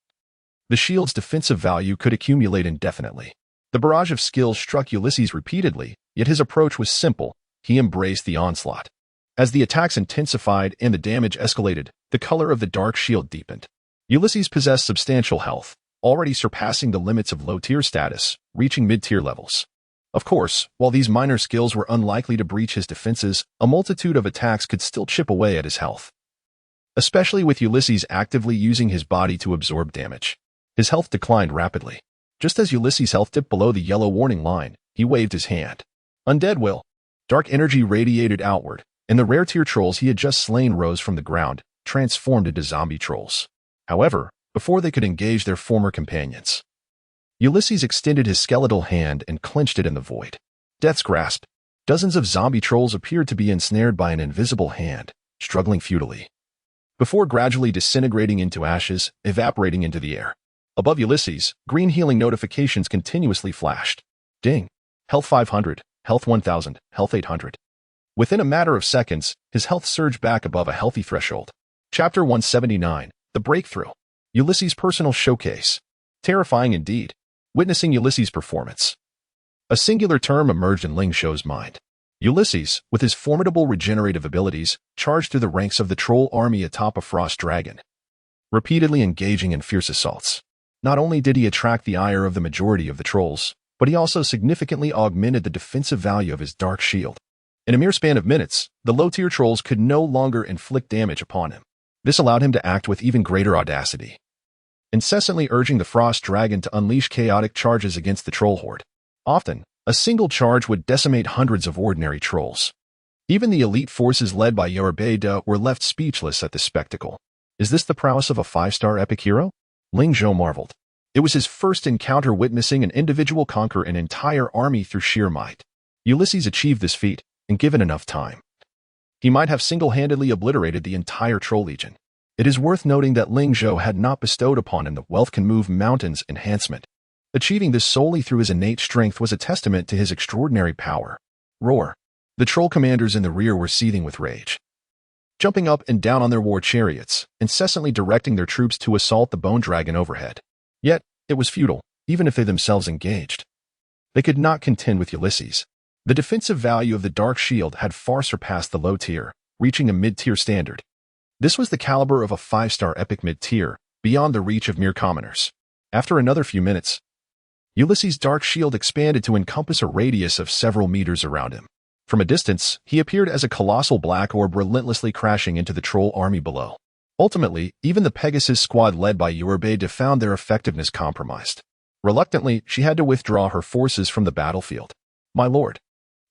the shield's defensive value could accumulate indefinitely. The barrage of skills struck Ulysses repeatedly, yet his approach was simple. He embraced the onslaught. As the attacks intensified and the damage escalated, the color of the dark shield deepened. Ulysses possessed substantial health, already surpassing the limits of low-tier status, reaching mid-tier levels. Of course, while these minor skills were unlikely to breach his defenses, a multitude of attacks could still chip away at his health. Especially with Ulysses actively using his body to absorb damage. His health declined rapidly. Just as Ulysses' health dipped below the yellow warning line, he waved his hand. Undead will. Dark energy radiated outward, and the rare-tier trolls he had just slain rose from the ground, transformed into zombie trolls. However, before they could engage their former companions, Ulysses extended his skeletal hand and clenched it in the void. Death's grasp. Dozens of zombie trolls appeared to be ensnared by an invisible hand, struggling futilely, before gradually disintegrating into ashes, evaporating into the air. Above Ulysses, green healing notifications continuously flashed. Ding. Health 500, health 1000, health 800. Within a matter of seconds, his health surged back above a healthy threshold. Chapter 179. The Breakthrough. Ulysses' personal showcase. Terrifying indeed. Witnessing Ulysses' performance. A singular term emerged in Ling Zhou's mind. Ulysses, with his formidable regenerative abilities, charged through the ranks of the troll army atop a frost dragon, repeatedly engaging in fierce assaults. Not only did he attract the ire of the majority of the trolls, but he also significantly augmented the defensive value of his dark shield. In a mere span of minutes, the low-tier trolls could no longer inflict damage upon him. This allowed him to act with even greater audacity, incessantly urging the frost dragon to unleash chaotic charges against the troll horde. Often, a single charge would decimate hundreds of ordinary trolls. Even the elite forces led by Yorubeda were left speechless at this spectacle. Is this the prowess of a 5-star epic hero? Ling Zhou marveled. It was his first encounter witnessing an individual conquer an entire army through sheer might. Ulysses achieved this feat, and given enough time, he might have single-handedly obliterated the entire troll legion. It is worth noting that Ling Zhou had not bestowed upon him the wealth can move mountains enhancement. Achieving this solely through his innate strength was a testament to his extraordinary power. Roar. The troll commanders in the rear were seething with rage, jumping up and down on their war chariots, incessantly directing their troops to assault the bone dragon overhead. Yet, it was futile, even if they themselves engaged. They could not contend with Ulysses. The defensive value of the dark shield had far surpassed the low tier, reaching a mid-tier standard. This was the caliber of a 5-star epic mid-tier, beyond the reach of mere commoners. After another few minutes, Ulysses' dark shield expanded to encompass a radius of several meters around him. From a distance, he appeared as a colossal black orb relentlessly crashing into the troll army below. Ultimately, even the Pegasus squad led by Yorubeda found their effectiveness compromised. Reluctantly, she had to withdraw her forces from the battlefield. My lord.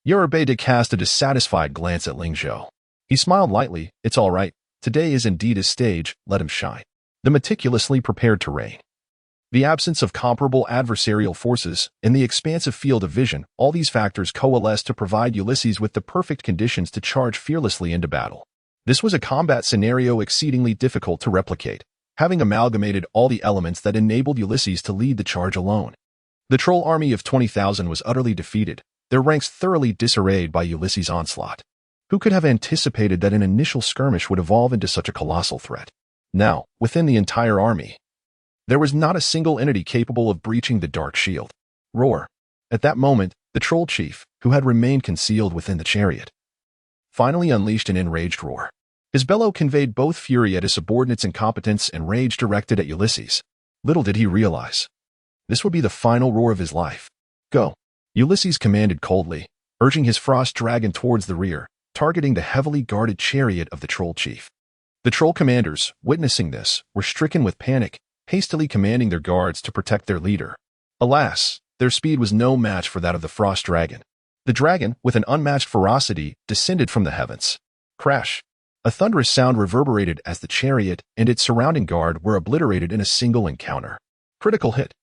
Yorubeda cast a dissatisfied glance at Ling Zhou. He smiled lightly. It's all right. Today is indeed his stage, let him shine. The meticulously prepared terrain, the absence of comparable adversarial forces, and the expansive field of vision, all these factors coalesced to provide Ulysses with the perfect conditions to charge fearlessly into battle. This was a combat scenario exceedingly difficult to replicate, having amalgamated all the elements that enabled Ulysses to lead the charge alone. The troll army of 20,000 was utterly defeated, their ranks thoroughly disarrayed by Ulysses' onslaught. Who could have anticipated that an initial skirmish would evolve into such a colossal threat? Now, within the entire army, there was not a single entity capable of breaching the dark shield. Roar. At that moment, the troll chief, who had remained concealed within the chariot, finally unleashed an enraged roar. His bellow conveyed both fury at his subordinates' incompetence and rage directed at Ulysses. Little did he realize, this would be the final roar of his life. Go. Ulysses commanded coldly, urging his frost dragon towards the rear, targeting the heavily guarded chariot of the troll chief. The troll commanders, witnessing this, were stricken with panic, hastily commanding their guards to protect their leader. Alas, their speed was no match for that of the frost dragon. The dragon, with an unmatched ferocity, descended from the heavens. Crash! A thunderous sound reverberated as the chariot and its surrounding guard were obliterated in a single encounter. Critical hit.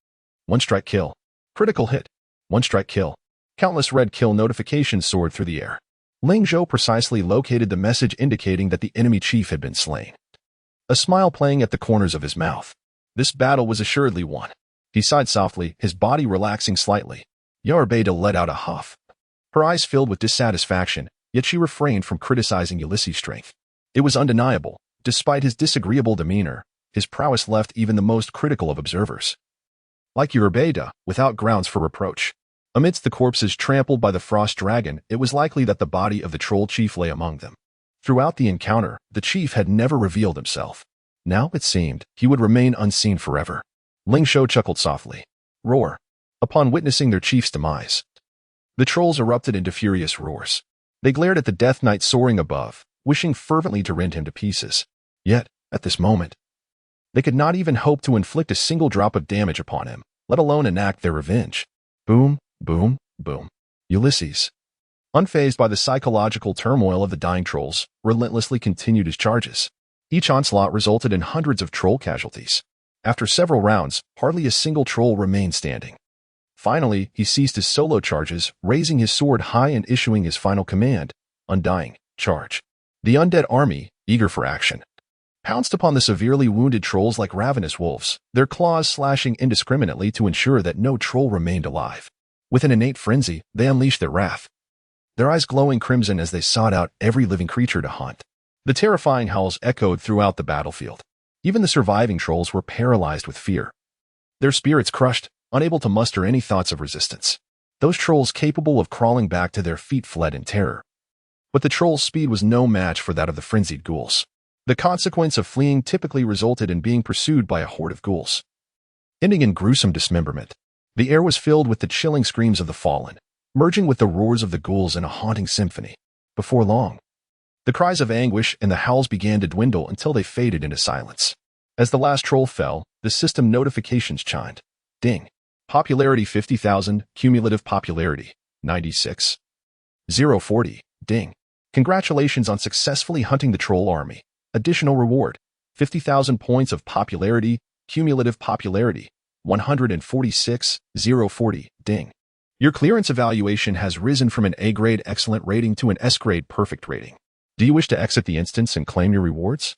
One-strike kill. Critical hit. One-strike kill. Countless red kill notifications soared through the air. Ling Zhou precisely located the message indicating that the enemy chief had been slain, a smile playing at the corners of his mouth. This battle was assuredly won. He sighed softly, his body relaxing slightly. Yorubeda let out a huff. Her eyes filled with dissatisfaction, yet she refrained from criticizing Ulysses' strength. It was undeniable. Despite his disagreeable demeanor, his prowess left even the most critical of observers, like Yorubeda, without grounds for reproach. Amidst the corpses trampled by the frost dragon, it was likely that the body of the troll chief lay among them. Throughout the encounter, the chief had never revealed himself. Now, it seemed, he would remain unseen forever. Ling Zhou chuckled softly. Roar. Upon witnessing their chief's demise, the trolls erupted into furious roars. They glared at the Death Knight soaring above, wishing fervently to rend him to pieces. Yet, at this moment, they could not even hope to inflict a single drop of damage upon him, let alone enact their revenge. Boom, boom, boom. Ulysses, unfazed by the psychological turmoil of the dying trolls, relentlessly continued his charges. Each onslaught resulted in hundreds of troll casualties. After several rounds, hardly a single troll remained standing. Finally, he ceased his solo charges, raising his sword high and issuing his final command, Undying, charge. The undead army, eager for action, pounced upon the severely wounded trolls like ravenous wolves, their claws slashing indiscriminately to ensure that no troll remained alive. With an innate frenzy, they unleashed their wrath, their eyes glowing crimson as they sought out every living creature to hunt. The terrifying howls echoed throughout the battlefield. Even the surviving trolls were paralyzed with fear, their spirits crushed, unable to muster any thoughts of resistance. Those trolls capable of crawling back to their feet fled in terror. But the troll's speed was no match for that of the frenzied ghouls. The consequence of fleeing typically resulted in being pursued by a horde of ghouls, ending in gruesome dismemberment. The air was filled with the chilling screams of the fallen, merging with the roars of the ghouls in a haunting symphony. Before long, the cries of anguish and the howls began to dwindle until they faded into silence. As the last troll fell, the system notifications chimed. Ding. Popularity 50,000, cumulative popularity 96. 040. Ding. Congratulations on successfully hunting the troll army. Additional reward, 50,000 points of popularity, cumulative popularity 146. 040. Ding. Your clearance evaluation has risen from an A-grade excellent rating to an S-grade perfect rating. Do you wish to exit the instance and claim your rewards?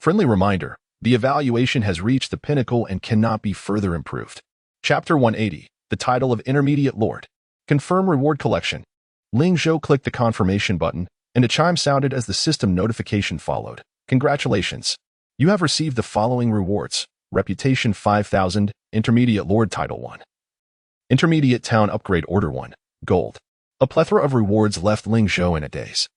Friendly reminder, the evaluation has reached the pinnacle and cannot be further improved. Chapter 180, the title of Intermediate Lord. Confirm reward collection. Ling Zhou clicked the confirmation button, and a chime sounded as the system notification followed. Congratulations. You have received the following rewards. Reputation 5,000, Intermediate Lord Title 1. Intermediate Town Upgrade Order 1, Gold. A plethora of rewards left Ling Zhou in a daze.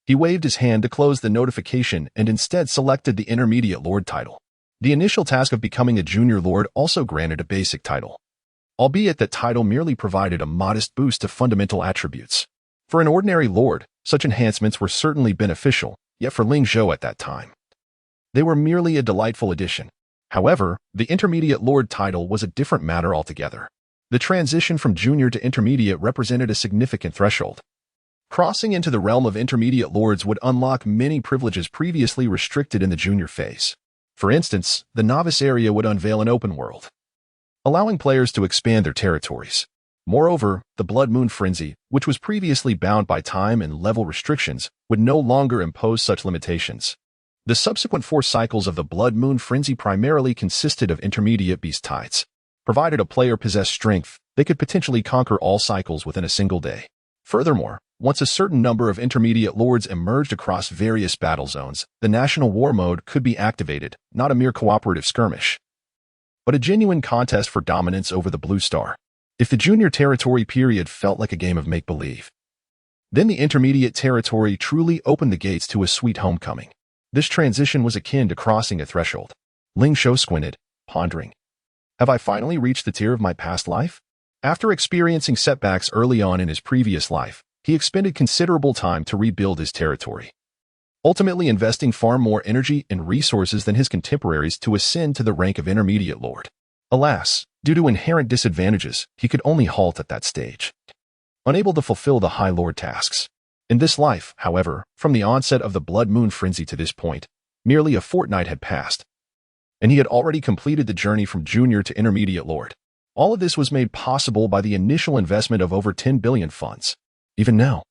He waved his hand to close the notification and instead selected the Intermediate Lord title. The initial task of becoming a Junior Lord also granted a basic title, albeit that title merely provided a modest boost to fundamental attributes. For an ordinary Lord, such enhancements were certainly beneficial, yet for Ling Zhou at that time, they were merely a delightful addition. However, the Intermediate Lord title was a different matter altogether. The transition from Junior to Intermediate represented a significant threshold. Crossing into the realm of Intermediate Lords would unlock many privileges previously restricted in the Junior phase. For instance, the Novice area would unveil an open world, allowing players to expand their territories. Moreover, the Blood Moon Frenzy, which was previously bound by time and level restrictions, would no longer impose such limitations. The subsequent 4 cycles of the Blood Moon Frenzy primarily consisted of intermediate beast tides. Provided a player possessed strength, they could potentially conquer all cycles within a single day. Furthermore, once a certain number of intermediate lords emerged across various battle zones, the national war mode could be activated, not a mere cooperative skirmish, but a genuine contest for dominance over the Blue Star. If the junior territory period felt like a game of make-believe, then the intermediate territory truly opened the gates to a sweet homecoming. This transition was akin to crossing a threshold. Ling Zhou squinted, pondering. Have I finally reached the tier of my past life? After experiencing setbacks early on in his previous life, he expended considerable time to rebuild his territory, ultimately investing far more energy and resources than his contemporaries to ascend to the rank of intermediate lord. Alas, due to inherent disadvantages, he could only halt at that stage, unable to fulfill the High Lord tasks. In this life, however, from the onset of the Blood Moon Frenzy to this point, merely a fortnight had passed, and he had already completed the journey from junior to intermediate lord. All of this was made possible by the initial investment of over 10 billion funds. Even now,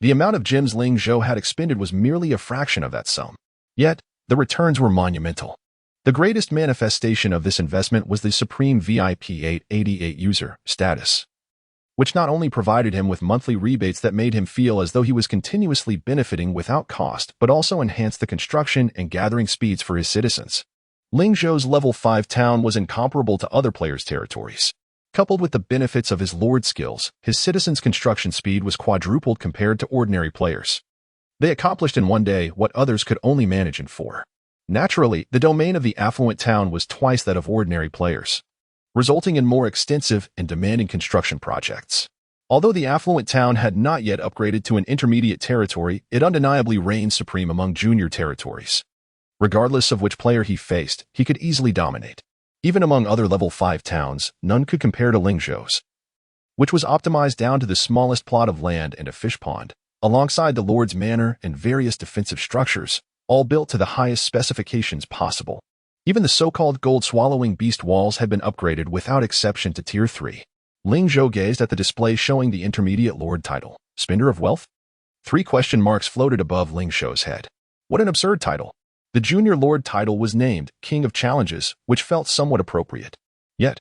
the amount of gems Ling Zhou had expended was merely a fraction of that sum. Yet, the returns were monumental. The greatest manifestation of this investment was the Supreme VIP 888 user status, which not only provided him with monthly rebates that made him feel as though he was continuously benefiting without cost, but also enhanced the construction and gathering speeds for his citizens. Ling Zhou's level 5 town was incomparable to other players' territories. Coupled with the benefits of his lord skills, his citizens' construction speed was quadrupled compared to ordinary players. They accomplished in one day what others could only manage in 4. Naturally, the domain of the affluent town was twice that of ordinary players, resulting in more extensive and demanding construction projects. Although the affluent town had not yet upgraded to an intermediate territory, it undeniably reigned supreme among junior territories. Regardless of which player he faced, he could easily dominate. Even among other level 5 towns, none could compare to Ling Zhou's, which was optimized down to the smallest plot of land and a fish pond, alongside the Lord's Manor and various defensive structures, all built to the highest specifications possible. Even the so-called gold-swallowing beast walls had been upgraded without exception to Tier 3. Ling Zhou gazed at the display showing the intermediate lord title. Spender of Wealth? 3 question marks floated above Ling Zhou's head. What an absurd title. The junior lord title was named King of Challenges, which felt somewhat appropriate. Yet,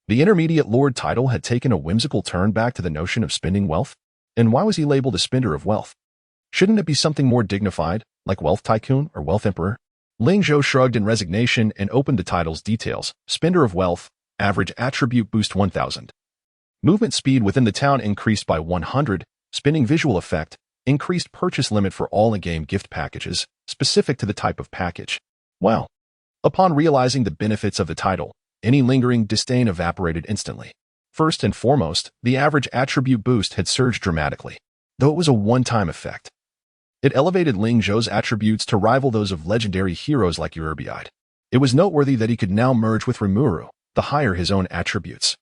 the intermediate lord title had taken a whimsical turn back to the notion of spending wealth. And why was he labeled a spender of wealth? Shouldn't it be something more dignified, like Wealth Tycoon or Wealth Emperor? Ling Zhou shrugged in resignation and opened the title's details. Spender of Wealth, average attribute boost 1000. Movement speed within the town increased by 100, spinning visual effect, increased purchase limit for all in-game gift packages, specific to the type of package. Wow. Upon realizing the benefits of the title, any lingering disdain evaporated instantly. First and foremost, the average attribute boost had surged dramatically, though it was a one-time effect. It elevated Ling Zhou's attributes to rival those of legendary heroes like Urbiide. It was noteworthy that he could now merge with Rimuru, the higher his own attributes,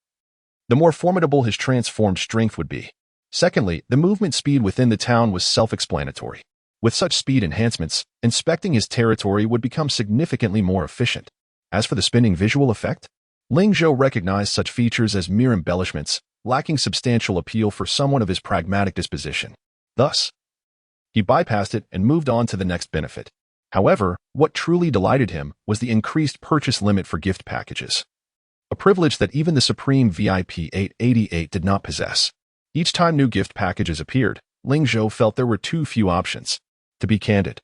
the more formidable his transformed strength would be. Secondly, the movement speed within the town was self-explanatory. With such speed enhancements, inspecting his territory would become significantly more efficient. As for the spinning visual effect, Ling Zhou recognized such features as mere embellishments, lacking substantial appeal for someone of his pragmatic disposition. Thus, he bypassed it and moved on to the next benefit. However, what truly delighted him was the increased purchase limit for gift packages, a privilege that even the Supreme VIP 888 did not possess. Each time new gift packages appeared, Ling Zhou felt there were too few options. To be candid,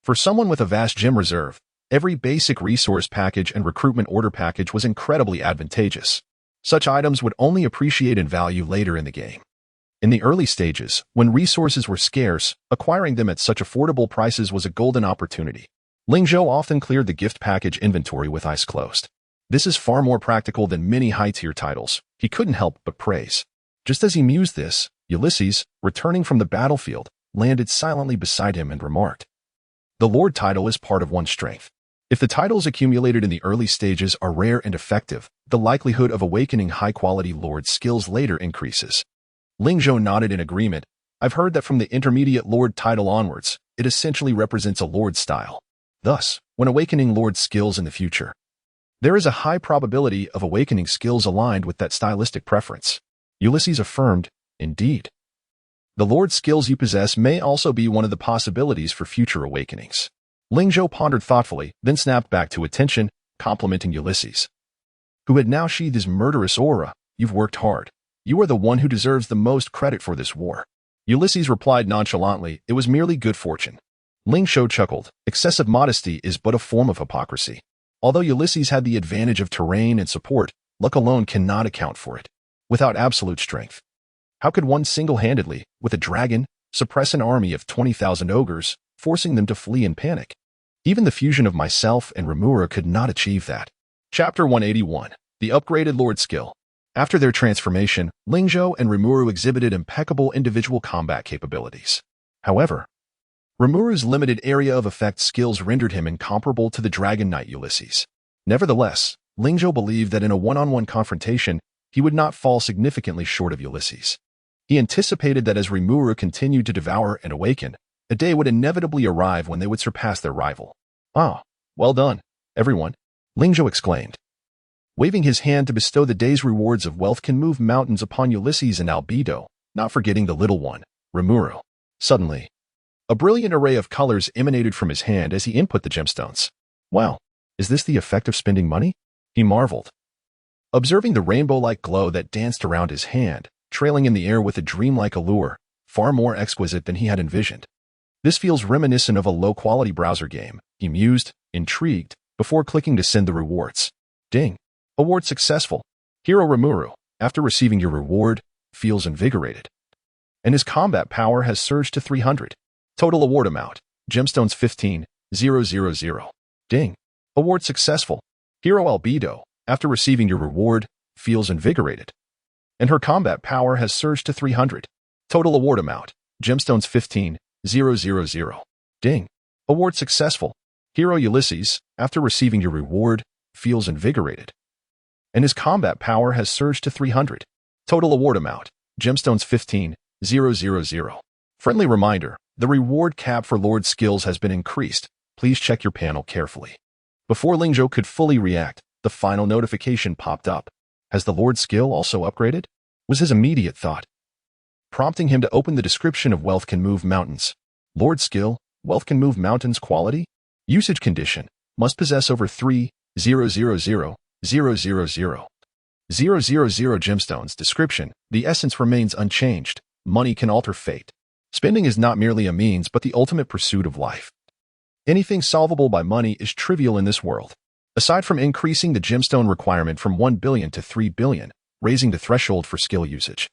for someone with a vast gem reserve, every basic resource package and recruitment order package was incredibly advantageous. Such items would only appreciate in value later in the game. In the early stages, when resources were scarce, acquiring them at such affordable prices was a golden opportunity. Ling Zhou often cleared the gift package inventory with eyes closed. This is far more practical than many high-tier titles, he couldn't help but praise. Just as he mused this, Ulysses, returning from the battlefield, landed silently beside him and remarked, "The Lord title is part of one's strength. If the titles accumulated in the early stages are rare and effective, the likelihood of awakening high-quality Lord skills later increases." Ling Zhou nodded in agreement. "I've heard that from the intermediate Lord title onwards, it essentially represents a Lord style. Thus, when awakening Lord skills in the future, there is a high probability of awakening skills aligned with that stylistic preference." Ulysses affirmed, "Indeed. The Lord skills you possess may also be one of the possibilities for future awakenings." Ling Zhou pondered thoughtfully, then snapped back to attention, complimenting Ulysses, who had now sheathed his murderous aura. "You've worked hard. You are the one who deserves the most credit for this war." Ulysses replied nonchalantly, "It was merely good fortune." Ling Zhou chuckled. Excessive modesty is but a form of hypocrisy. Although Ulysses had the advantage of terrain and support, luck alone cannot account for it. Without absolute strength, how could one single-handedly, with a dragon, suppress an army of 20,000 ogres, forcing them to flee in panic? Even the fusion of myself and Rimuru could not achieve that. Chapter 181. The Upgraded Lord Skill. After their transformation, Ling Zhou and Rimuru exhibited impeccable individual combat capabilities. However, Rimuru's limited area of effect skills rendered him incomparable to the Dragon Knight Ulysses. Nevertheless, Ling Zhou believed that in a one-on-one confrontation, he would not fall significantly short of Ulysses. He anticipated that as Rimuru continued to devour and awaken, a day would inevitably arrive when they would surpass their rival. "Ah, well done, everyone," Ling Zhou exclaimed. Waving his hand to bestow the day's rewards of wealth can move mountains upon Ulysses and Albedo, not forgetting the little one, Rimuru. Suddenly, a brilliant array of colors emanated from his hand as he input the gemstones. "Wow, is this the effect of spending money?" he marveled, observing the rainbow-like glow that danced around his hand, trailing in the air with a dreamlike allure, far more exquisite than he had envisioned. "This feels reminiscent of a low-quality browser game," he mused, intrigued, before clicking to send the rewards. Ding. Award successful. Hero Rimuru, after receiving your reward, feels invigorated, and his combat power has surged to 300. Total award amount, gemstones 15,000. Ding. Award successful. Hero Albedo, after receiving your reward, feels invigorated, and her combat power has surged to 300. Total award amount, gemstones 15,000. Ding. Award successful. Hero Ulysses, after receiving your reward, feels invigorated, and his combat power has surged to 300. Total award amount, gemstones 15,000. Friendly reminder, the reward cap for Lord skills has been increased. Please check your panel carefully. Before Ling Zhou could fully react, the final notification popped up. Has the Lord skill also upgraded? Was his immediate thought, prompting him to open the description of wealth can move mountains. Lord skill, wealth can move mountains quality? Usage condition, must possess over 3,000,000 gemstones. Description, the essence remains unchanged. Money can alter fate. Spending is not merely a means but the ultimate pursuit of life. Anything solvable by money is trivial in this world. Aside from increasing the gemstone requirement from 1 billion to 3 billion, raising the threshold for skill usage.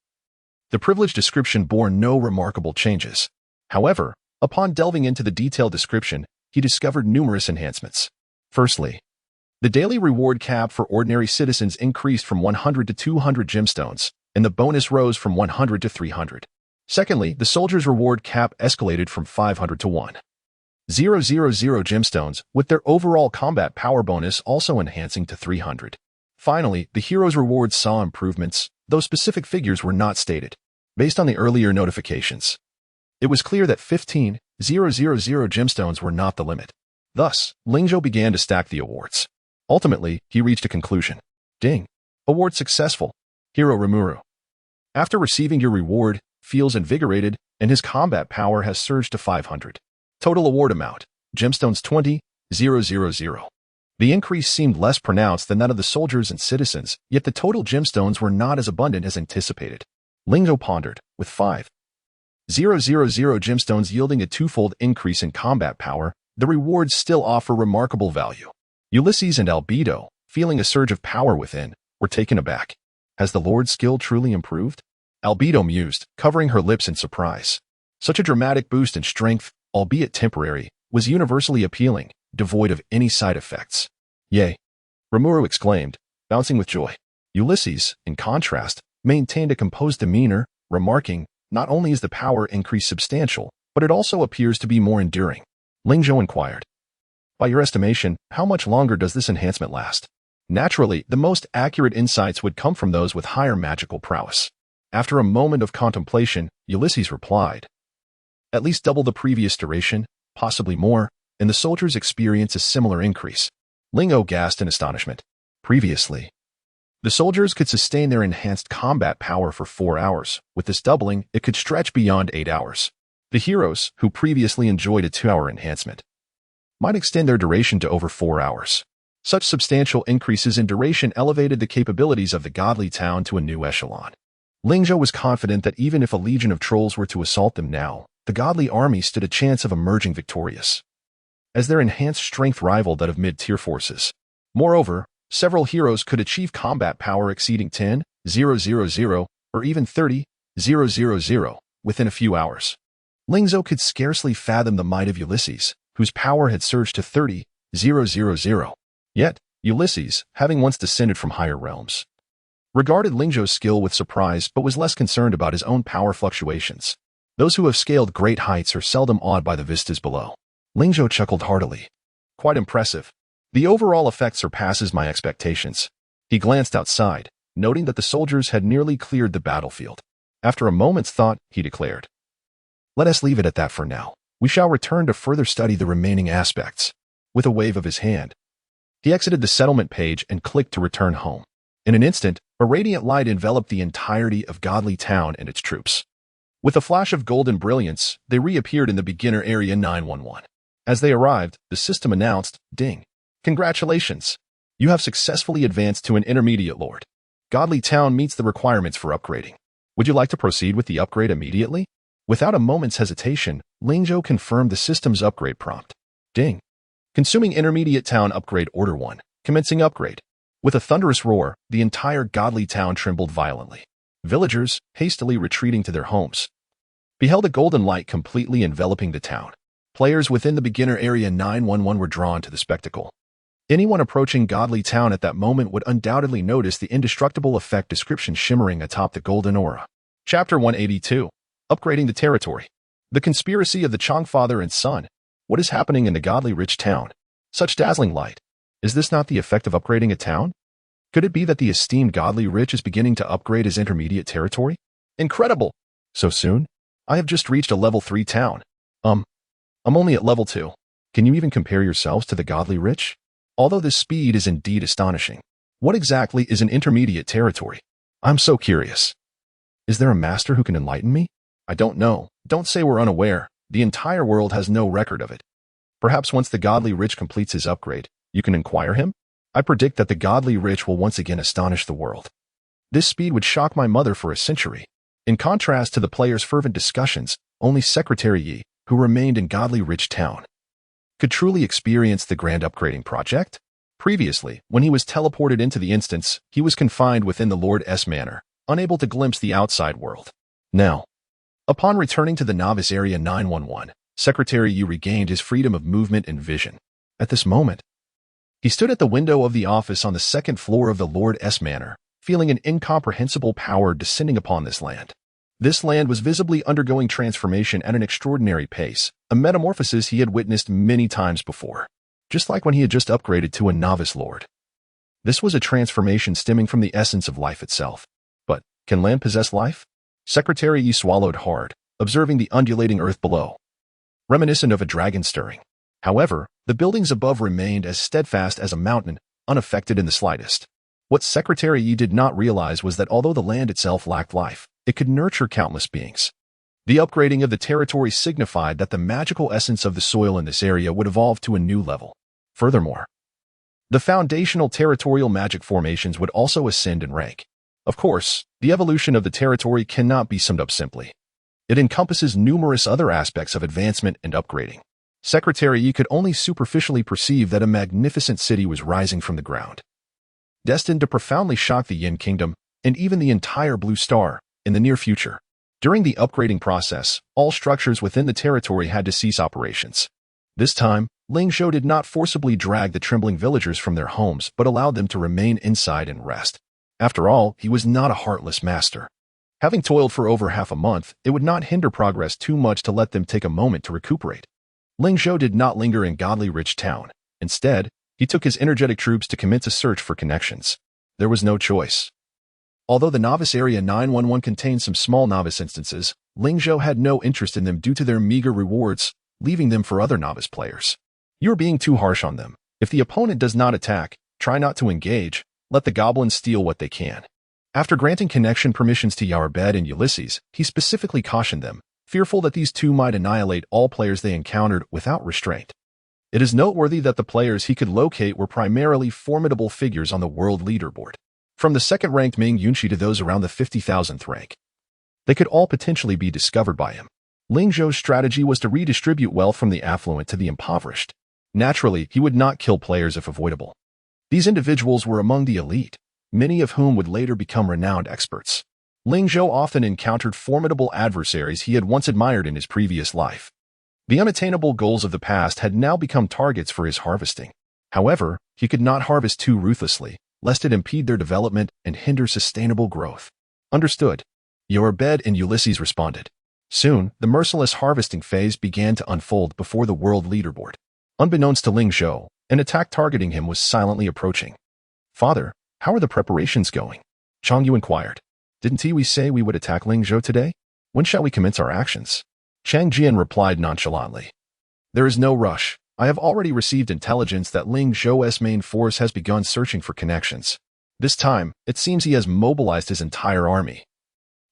The privilege description bore no remarkable changes. However, upon delving into the detailed description, he discovered numerous enhancements. Firstly, the daily reward cap for ordinary citizens increased from 100 to 200 gemstones, and the bonus rose from 100 to 300. Secondly, the soldier's reward cap escalated from 500 to 1,000 gemstones, with their overall combat power bonus also enhancing to 300. Finally, the hero's rewards saw improvements, though specific figures were not stated. Based on the earlier notifications, it was clear that 15,000 gemstones were not the limit. Thus, Ling Zhou began to stack the awards. Ultimately, he reached a conclusion. Ding. Award successful. Hero Rimuru. After receiving your reward, feels invigorated, and his combat power has surged to 500. Total award amount, gemstones 20,000. The increase seemed less pronounced than that of the soldiers and citizens, yet the total gemstones were not as abundant as anticipated. Ling Zhou pondered, with 5,000 gemstones yielding a twofold increase in combat power, the rewards still offer remarkable value. Ulysses and Albedo, feeling a surge of power within, were taken aback. Has the Lord's skill truly improved? Albedo mused, covering her lips in surprise. Such a dramatic boost in strength, albeit temporary, was universally appealing, devoid of any side effects. Yea! Rimuru exclaimed, bouncing with joy. Ulysses, in contrast, maintained a composed demeanor, remarking, not only is the power increase substantial, but it also appears to be more enduring. Ling Zhou inquired. By your estimation, how much longer does this enhancement last? Naturally, the most accurate insights would come from those with higher magical prowess. After a moment of contemplation, Ulysses replied, at least double the previous duration, possibly more, and the soldiers experience a similar increase. Ling Zhou gasped in astonishment. Previously, the soldiers could sustain their enhanced combat power for 4 hours. With this doubling, it could stretch beyond 8 hours. The heroes, who previously enjoyed a 2-hour enhancement, might extend their duration to over 4 hours. Such substantial increases in duration elevated the capabilities of the godly town to a new echelon. Ling Zhou was confident that even if a legion of trolls were to assault them now, the godly army stood a chance of emerging victorious, as their enhanced strength rivaled that of mid-tier forces. Moreover, several heroes could achieve combat power exceeding 10,000 or even 30,000 within a few hours. Ling Zhou could scarcely fathom the might of Ulysses, whose power had surged to 30,000. Yet, Ulysses, having once descended from higher realms, regarded Ling Zhou's skill with surprise but was less concerned about his own power fluctuations. Those who have scaled great heights are seldom awed by the vistas below. Ling Zhou chuckled heartily. Quite impressive. The overall effect surpasses my expectations. He glanced outside, noting that the soldiers had nearly cleared the battlefield. After a moment's thought, he declared, let us leave it at that for now. We shall return to further study the remaining aspects. With a wave of his hand, he exited the settlement page and clicked to return home. In an instant, a radiant light enveloped the entirety of Godly Town and its troops. With a flash of golden brilliance, they reappeared in the beginner area 911. As they arrived, the system announced, ding. Congratulations! You have successfully advanced to an intermediate lord. Godly Town meets the requirements for upgrading. Would you like to proceed with the upgrade immediately? Without a moment's hesitation, Ling Zhou confirmed the system's upgrade prompt. Ding. Consuming intermediate town upgrade order 1. Commencing upgrade. With a thunderous roar, the entire Godly Town trembled violently. Villagers, hastily retreating to their homes, beheld a golden light completely enveloping the town. Players within the beginner area 911 were drawn to the spectacle. Anyone approaching Godly Town at that moment would undoubtedly notice the indestructible effect description shimmering atop the golden aura. Chapter 182. Upgrading the territory. The conspiracy of the Chong father and son. What is happening in the godly rich town? Such dazzling light. Is this not the effect of upgrading a town? Could it be that the esteemed godly rich is beginning to upgrade his intermediate territory? Incredible! So soon? I have just reached a level 3 town. I'm only at level 2. Can you even compare yourselves to the godly rich? Although this speed is indeed astonishing. What exactly is an intermediate territory? I'm so curious. Is there a master who can enlighten me? I don't know. Don't say we're unaware. The entire world has no record of it. Perhaps once the godly rich completes his upgrade, you can inquire him? I predict that the godly rich will once again astonish the world. This speed would shock my mother for a century. In contrast to the players' fervent discussions, only Secretary Yi, who remained in godly rich town, could truly experience the grand upgrading project. Previously, when he was teleported into the instance, he was confined within the Lord S manor, unable to glimpse the outside world. Now, upon returning to the novice area 911, Secretary Yu regained his freedom of movement and vision. At this moment, he stood at the window of the office on the second floor of the Lord S manor, feeling an incomprehensible power descending upon this land. This land was visibly undergoing transformation at an extraordinary pace, a metamorphosis he had witnessed many times before, just like when he had just upgraded to a novice lord. This was a transformation stemming from the essence of life itself. But can land possess life? Secretary Yi swallowed hard, observing the undulating earth below, reminiscent of a dragon stirring. However, the buildings above remained as steadfast as a mountain, unaffected in the slightest. What Secretary Yi did not realize was that although the land itself lacked life, it could nurture countless beings. The upgrading of the territory signified that the magical essence of the soil in this area would evolve to a new level. Furthermore, the foundational territorial magic formations would also ascend in rank. Of course, the evolution of the territory cannot be summed up simply. It encompasses numerous other aspects of advancement and upgrading. Secretary Yi could only superficially perceive that a magnificent city was rising from the ground, destined to profoundly shock the Yin Kingdom and even the entire Blue Star in the near future. During the upgrading process, all structures within the territory had to cease operations. This time, Ling Zhou did not forcibly drag the trembling villagers from their homes but allowed them to remain inside and rest. After all, he was not a heartless master. Having toiled for over half a month, it would not hinder progress too much to let them take a moment to recuperate. Ling Zhou did not linger in godly rich town. Instead, he took his energetic troops to commence a search for connections. There was no choice. Although the novice area 911 contained some small novice instances, Ling Zhou had no interest in them due to their meager rewards, leaving them for other novice players. You're being too harsh on them. If the opponent does not attack, try not to engage. Let the goblins steal what they can. After granting connection permissions to Yarbed and Ulysses, he specifically cautioned them, fearful that these two might annihilate all players they encountered without restraint. It is noteworthy that the players he could locate were primarily formidable figures on the world leaderboard, from the second-ranked Ming Yunshi to those around the 50,000th rank. They could all potentially be discovered by him. Ling Zhou's strategy was to redistribute wealth from the affluent to the impoverished. Naturally, he would not kill players if avoidable. These individuals were among the elite, many of whom would later become renowned experts. Ling Zhou often encountered formidable adversaries he had once admired in his previous life. The unattainable goals of the past had now become targets for his harvesting. However, he could not harvest too ruthlessly, lest it impede their development and hinder sustainable growth. Understood. Yarbed and Ulysses responded. Soon, the merciless harvesting phase began to unfold before the world leaderboard. Unbeknownst to Ling Zhou, an attack targeting him was silently approaching. Father, how are the preparations going? Chang Yu inquired. Didn't we say we would attack Ling Zhou today? When shall we commence our actions? Chang Jian replied nonchalantly. There is no rush. I have already received intelligence that Ling Zhou's main force has begun searching for connections. This time, it seems he has mobilized his entire army,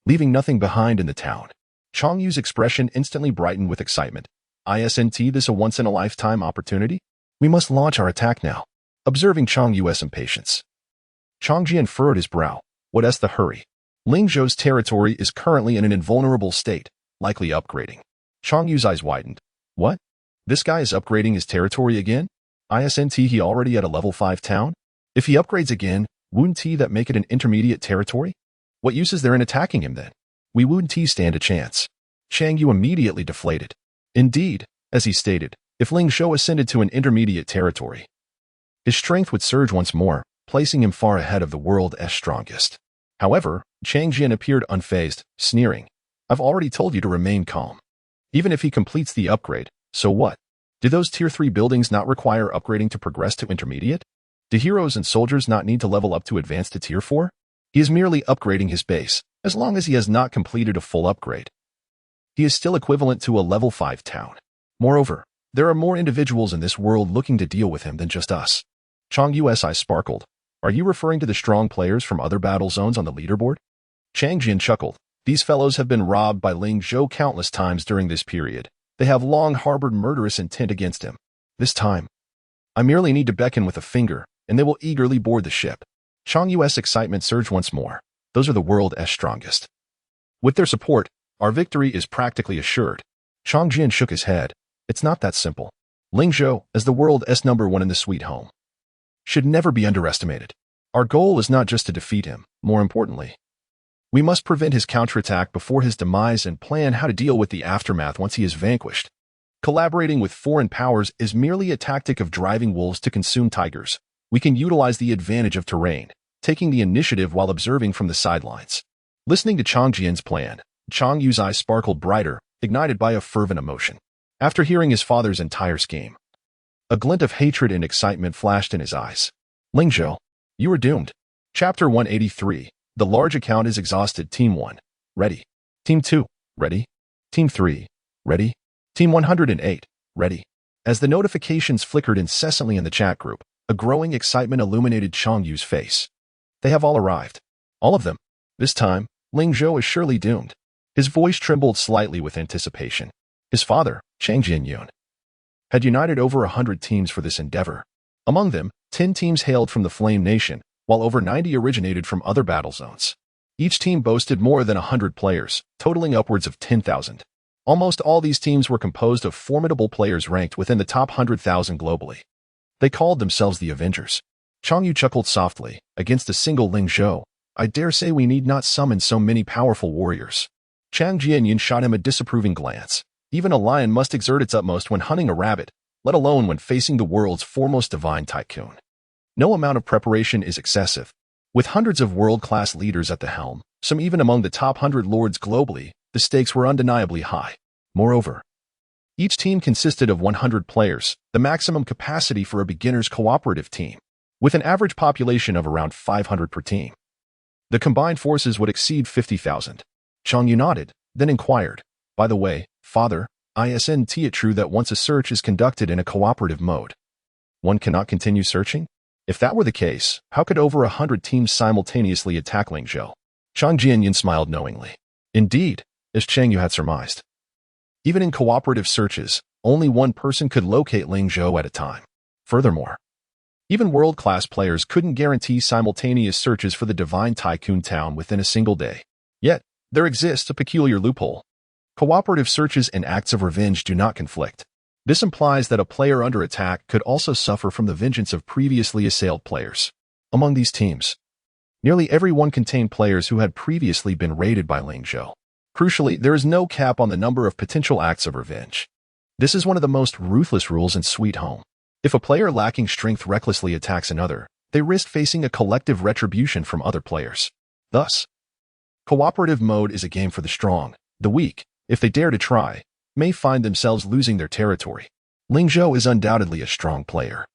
leaving nothing behind in the town. Chang Yu's expression instantly brightened with excitement. Isn't this a once-in-a-lifetime opportunity? We must launch our attack now. Observing Chang Yu's impatience, Chang Jian furrowed his brow. What's the hurry? Ling Zhou's territory is currently in an invulnerable state, likely upgrading. Chang Yu's eyes widened. What? This guy is upgrading his territory again? Isn't he already at a level 5 town? If he upgrades again, wouldn't that make it an intermediate territory? What use is there in attacking him then? We wouldn't stand a chance. Chang Yu immediately deflated. Indeed, as he stated, if Ling Zhou ascended to an intermediate territory, his strength would surge once more, placing him far ahead of the world's strongest. However, Chang Jian appeared unfazed, sneering. I've already told you to remain calm. Even if he completes the upgrade, so what? Do those tier 3 buildings not require upgrading to progress to intermediate? Do heroes and soldiers not need to level up to advance to tier 4? He is merely upgrading his base, as long as he has not completed a full upgrade. He is still equivalent to a level 5 town. Moreover, there are more individuals in this world looking to deal with him than just us. Chang Yu's eyes sparkled. Are you referring to the strong players from other battle zones on the leaderboard? Chang Jian chuckled. These fellows have been robbed by Ling Zhou countless times during this period. They have long harbored murderous intent against him. This time, I merely need to beckon with a finger, and they will eagerly board the ship. Chang Yu's excitement surged once more. Those are the world's strongest. With their support, our victory is practically assured. Chang Jian shook his head. It's not that simple. Ling Zhou is the world's #1 in the sweet home. should never be underestimated. Our goal is not just to defeat him, more importantly. We must prevent his counterattack before his demise and plan how to deal with the aftermath once he is vanquished. Collaborating with foreign powers is merely a tactic of driving wolves to consume tigers. We can utilize the advantage of terrain, taking the initiative while observing from the sidelines. Listening to Chang Jian's plan, Chang Yu's eyes sparkled brighter, ignited by a fervent emotion. After hearing his father's entire scheme, a glint of hatred and excitement flashed in his eyes. Ling Zhou, you are doomed. Chapter 183. The large account is exhausted. Team 1. Ready. Team 2. Ready. Team 3. Ready. Team 108. Ready. As the notifications flickered incessantly in the chat group, a growing excitement illuminated Chang Yu's face. They have all arrived. All of them. This time, Ling Zhou is surely doomed. His voice trembled slightly with anticipation. His father, Chang Jianyun, had united over 100 teams for this endeavor. Among them, 10 teams hailed from the Flame Nation, while over 90 originated from other battle zones. Each team boasted more than 100 players, totaling upwards of 10,000. Almost all these teams were composed of formidable players ranked within the top 100,000 globally. They called themselves the Avengers. Chang Yu chuckled softly. Against a single Ling Zhou, I dare say we need not summon so many powerful warriors. Chang Jianyun shot him a disapproving glance. Even a lion must exert its utmost when hunting a rabbit, let alone when facing the world's foremost divine tycoon. No amount of preparation is excessive. With hundreds of world-class leaders at the helm, some even among the top 100 lords globally, the stakes were undeniably high. Moreover, each team consisted of 100 players, the maximum capacity for a beginner's cooperative team, with an average population of around 500 per team. The combined forces would exceed 50,000. Chang Yu nodded, then inquired, by the way, father, isn't it true that once a search is conducted in a cooperative mode, one cannot continue searching? If that were the case, how could over 100 teams simultaneously attack Ling Zhou? Chang Jianyun smiled knowingly. Indeed, as Chang Yu had surmised. Even in cooperative searches, only one person could locate Ling Zhou at a time. Furthermore, even world-class players couldn't guarantee simultaneous searches for the Divine Tycoon Town within a single day. Yet, there exists a peculiar loophole. Cooperative searches and acts of revenge do not conflict. This implies that a player under attack could also suffer from the vengeance of previously assailed players. Among these teams, nearly everyone contained players who had previously been raided by Ling Zhou. Crucially, there is no cap on the number of potential acts of revenge. This is one of the most ruthless rules in Sweet Home. If a player lacking strength recklessly attacks another, they risk facing a collective retribution from other players. Thus, cooperative mode is a game for the strong. The weak, if they dare to try, may find themselves losing their territory. Ling Zhou is undoubtedly a strong player,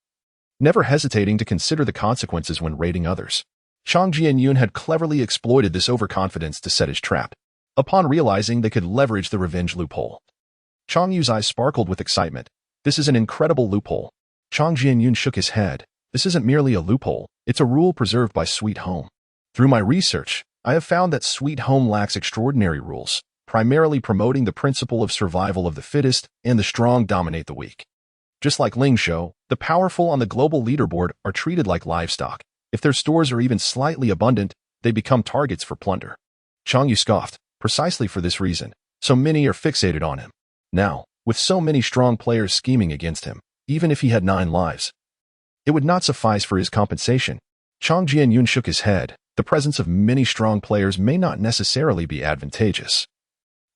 never hesitating to consider the consequences when raiding others. Chang Jianyun had cleverly exploited this overconfidence to set his trap. Upon realizing they could leverage the revenge loophole, Chang Yu's eyes sparkled with excitement. This is an incredible loophole. Chang Jianyun shook his head. This isn't merely a loophole, it's a rule preserved by Sweet Home. Through my research, I have found that Sweet Home lacks extraordinary rules, primarily promoting the principle of survival of the fittest and the strong dominate the weak. Just like Ling Zhou, the powerful on the global leaderboard are treated like livestock. If their stores are even slightly abundant, they become targets for plunder. Chang Yu scoffed. Precisely for this reason, so many are fixated on him. Now, with so many strong players scheming against him, even if he had 9 lives, it would not suffice for his compensation. Chang Jianyun shook his head. The presence of many strong players may not necessarily be advantageous.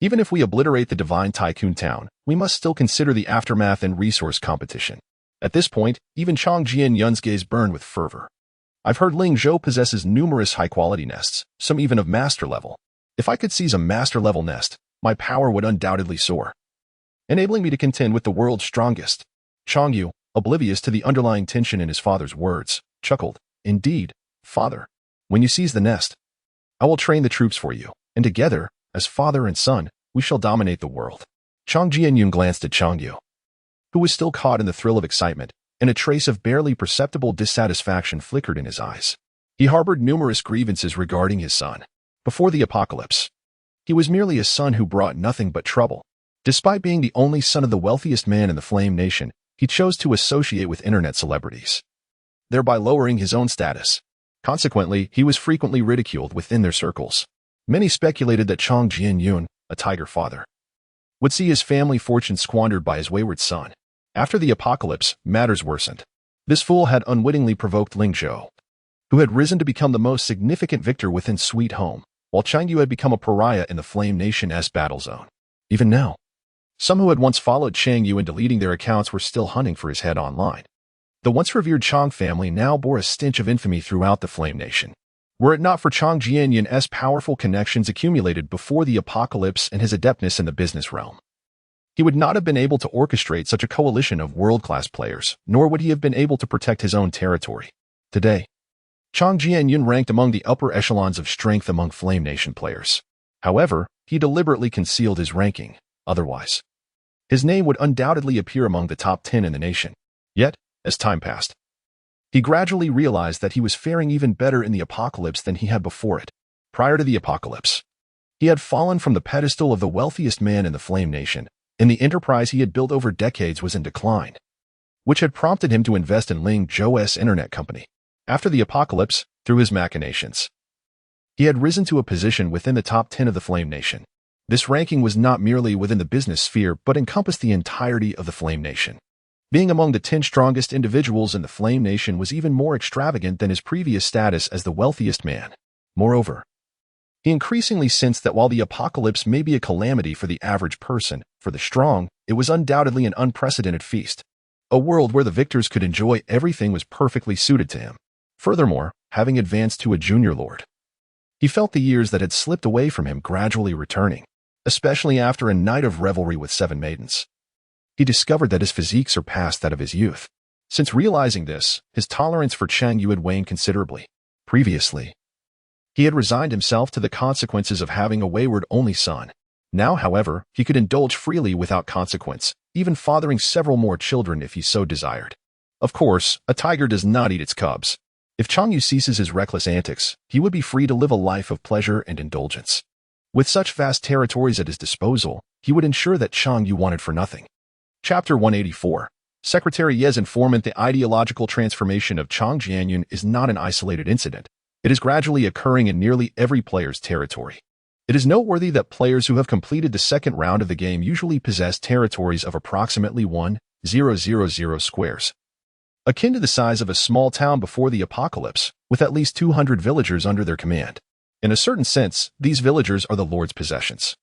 Even if we obliterate the Divine Tycoon Town, we must still consider the aftermath and resource competition. At this point, even Chang Jianyun's gaze burned with fervor. I've heard Ling Zhou possesses numerous high-quality nests, some even of master level. If I could seize a master-level nest, my power would undoubtedly soar, enabling me to contend with the world's strongest. Chang Yu, oblivious to the underlying tension in his father's words, chuckled. Indeed, father, when you seize the nest, I will train the troops for you, and together, as father and son, we shall dominate the world. Chang Jianyun glanced at Chang Yu, who was still caught in the thrill of excitement, and a trace of barely perceptible dissatisfaction flickered in his eyes. He harbored numerous grievances regarding his son. Before the apocalypse, he was merely a son who brought nothing but trouble. Despite being the only son of the wealthiest man in the Flame Nation, he chose to associate with internet celebrities, thereby lowering his own status. Consequently, he was frequently ridiculed within their circles. Many speculated that Chang Jianyun, a tiger father, would see his family fortune squandered by his wayward son. After the apocalypse, matters worsened. This fool had unwittingly provoked Ling Zhou, who had risen to become the most significant victor within Sweet Home, while Chang Yu had become a pariah in the Flame Nation's battle zone. Even now, some who had once followed Chang Yu in deleting their accounts were still hunting for his head online. The once revered Chang family now bore a stench of infamy throughout the Flame Nation. Were it not for Chang Jianyun's powerful connections accumulated before the apocalypse and his adeptness in the business realm, he would not have been able to orchestrate such a coalition of world-class players, nor would he have been able to protect his own territory. Today, Chang Jianyun ranked among the upper echelons of strength among Flame Nation players. However, he deliberately concealed his ranking. Otherwise, his name would undoubtedly appear among the top 10 in the nation. Yet, as time passed, he gradually realized that he was faring even better in the apocalypse than he had before it. Prior to the apocalypse, he had fallen from the pedestal of the wealthiest man in the Flame Nation, and the enterprise he had built over decades was in decline, which had prompted him to invest in Ling Zhou's internet company. After the apocalypse, through his machinations, he had risen to a position within the top 10 of the Flame Nation. This ranking was not merely within the business sphere but encompassed the entirety of the Flame Nation. Being among the 10 strongest individuals in the Flame Nation was even more extravagant than his previous status as the wealthiest man. Moreover, he increasingly sensed that while the apocalypse may be a calamity for the average person, for the strong, it was undoubtedly an unprecedented feast. A world where the victors could enjoy everything was perfectly suited to him. Furthermore, having advanced to a junior lord, he felt the years that had slipped away from him gradually returning, especially after a night of revelry with 7 maidens. He discovered that his physique surpassed that of his youth. Since realizing this, his tolerance for Chang Yu had waned considerably. Previously, he had resigned himself to the consequences of having a wayward only son. Now, however, he could indulge freely without consequence, even fathering several more children if he so desired. Of course, a tiger does not eat its cubs. If Chang Yu ceases his reckless antics, he would be free to live a life of pleasure and indulgence. With such vast territories at his disposal, he would ensure that Chang Yu wanted for nothing. Chapter 184. Secretary Ye's informant. The ideological transformation of Chang Jianyun is not an isolated incident. It is gradually occurring in nearly every player's territory. It is noteworthy that players who have completed the second round of the game usually possess territories of approximately 1,000 squares, akin to the size of a small town before the apocalypse, with at least 200 villagers under their command. In a certain sense, these villagers are the Lord's possessions,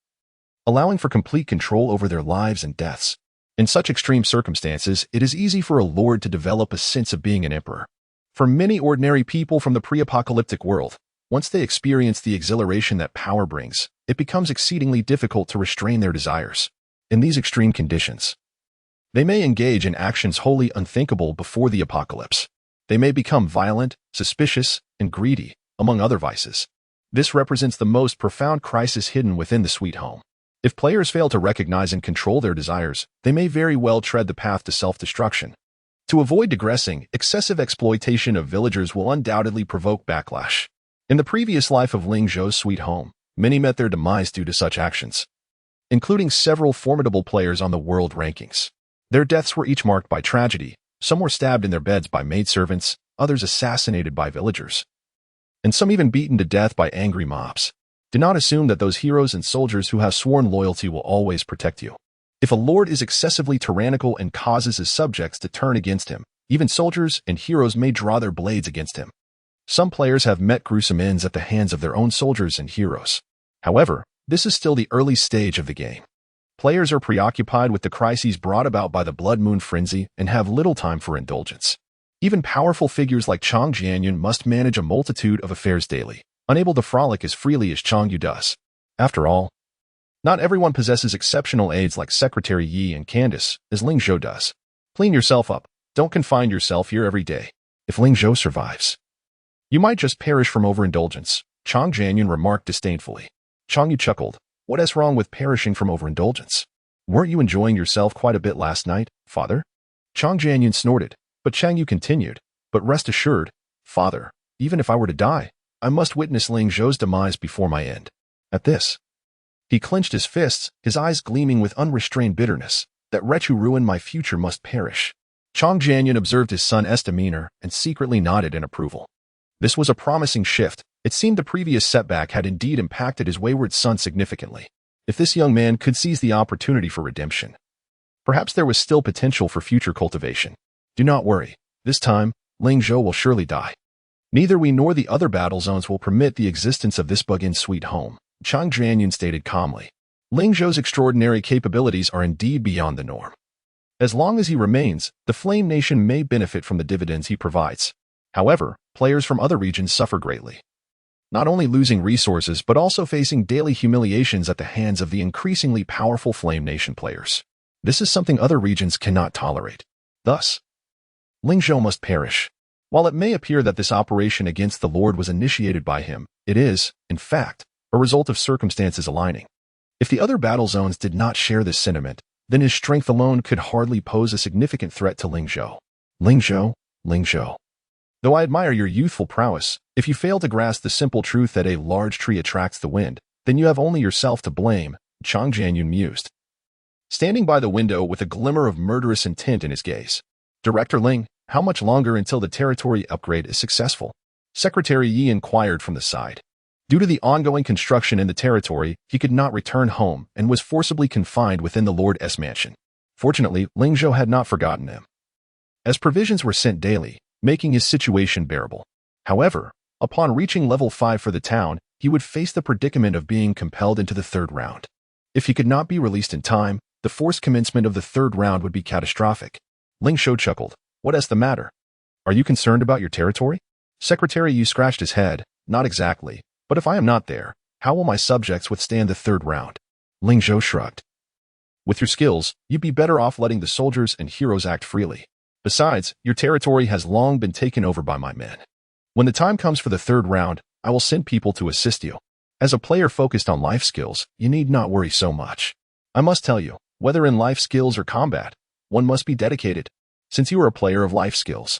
allowing for complete control over their lives and deaths. In such extreme circumstances, it is easy for a lord to develop a sense of being an emperor. For many ordinary people from the pre-apocalyptic world, once they experience the exhilaration that power brings, it becomes exceedingly difficult to restrain their desires. In these extreme conditions, they may engage in actions wholly unthinkable before the apocalypse. They may become violent, suspicious, and greedy, among other vices. This represents the most profound crisis hidden within the Sweet Home. If players fail to recognize and control their desires, they may very well tread the path to self-destruction. To avoid digressing, excessive exploitation of villagers will undoubtedly provoke backlash. In the previous life of Ling Zhou's Sweet Home, many met their demise due to such actions, including several formidable players on the world rankings. Their deaths were each marked by tragedy. Some were stabbed in their beds by maidservants, others assassinated by villagers, and some even beaten to death by angry mobs. Do not assume that those heroes and soldiers who have sworn loyalty will always protect you. If a lord is excessively tyrannical and causes his subjects to turn against him, even soldiers and heroes may draw their blades against him. Some players have met gruesome ends at the hands of their own soldiers and heroes. However, this is still the early stage of the game. Players are preoccupied with the crises brought about by the Blood Moon Frenzy and have little time for indulgence. Even powerful figures like Chang Jianyun must manage a multitude of affairs daily, unable to frolic as freely as Chang Yu does. After all, not everyone possesses exceptional aides like Secretary Yi and Candace, as Ling Zhou does. Clean yourself up. Don't confine yourself here every day. If Ling Zhou survives, you might just perish from overindulgence, Chang Jianyun remarked disdainfully. Chang Yu chuckled. What is wrong with perishing from overindulgence? Weren't you enjoying yourself quite a bit last night, father? Chang Jianyun snorted, but Chang Yu continued. But rest assured, father, even if I were to die, I must witness Ling Zhou's demise before my end. At this, he clenched his fists, his eyes gleaming with unrestrained bitterness. That wretch who ruined my future must perish. Chang Jianyun observed his son's demeanor and secretly nodded in approval. This was a promising shift. It seemed the previous setback had indeed impacted his wayward son significantly. If this young man could seize the opportunity for redemption, perhaps there was still potential for future cultivation. Do not worry. This time, Ling Zhou will surely die. Neither we nor the other battle zones will permit the existence of this bug in Sweet Home, Chang Jianyun stated calmly. Ling Zhou's extraordinary capabilities are indeed beyond the norm. As long as he remains, the Flame Nation may benefit from the dividends he provides. However, players from other regions suffer greatly. Not only losing resources but also facing daily humiliations at the hands of the increasingly powerful Flame Nation players. This is something other regions cannot tolerate. Thus, Ling Zhou must perish. While it may appear that this operation against the Lord was initiated by him, it is, in fact, a result of circumstances aligning. If the other battle zones did not share this sentiment, then his strength alone could hardly pose a significant threat to Ling Zhou. Ling Zhou, Ling Zhou. Though I admire your youthful prowess, if you fail to grasp the simple truth that a large tree attracts the wind, then you have only yourself to blame, Chang Jianyun mused. Standing by the window with a glimmer of murderous intent in his gaze. Director Ling, how much longer until the territory upgrade is successful? Secretary Yi inquired from the side. Due to the ongoing construction in the territory, he could not return home and was forcibly confined within the Lord S mansion. Fortunately, Ling Zhou had not forgotten him, as provisions were sent daily, making his situation bearable. However, upon reaching level 5 for the town, he would face the predicament of being compelled into the third round. If he could not be released in time, the forced commencement of the third round would be catastrophic. Ling Zhou chuckled. What is the matter? Are you concerned about your territory? Secretary Yu scratched his head. Not exactly, but if I am not there, how will my subjects withstand the third round? Ling Zhou shrugged. With your skills, you'd be better off letting the soldiers and heroes act freely. Besides, your territory has long been taken over by my men. When the time comes for the third round, I will send people to assist you. As a player focused on life skills, you need not worry so much. I must tell you, whether in life skills or combat, one must be dedicated. Since you are a player of life skills,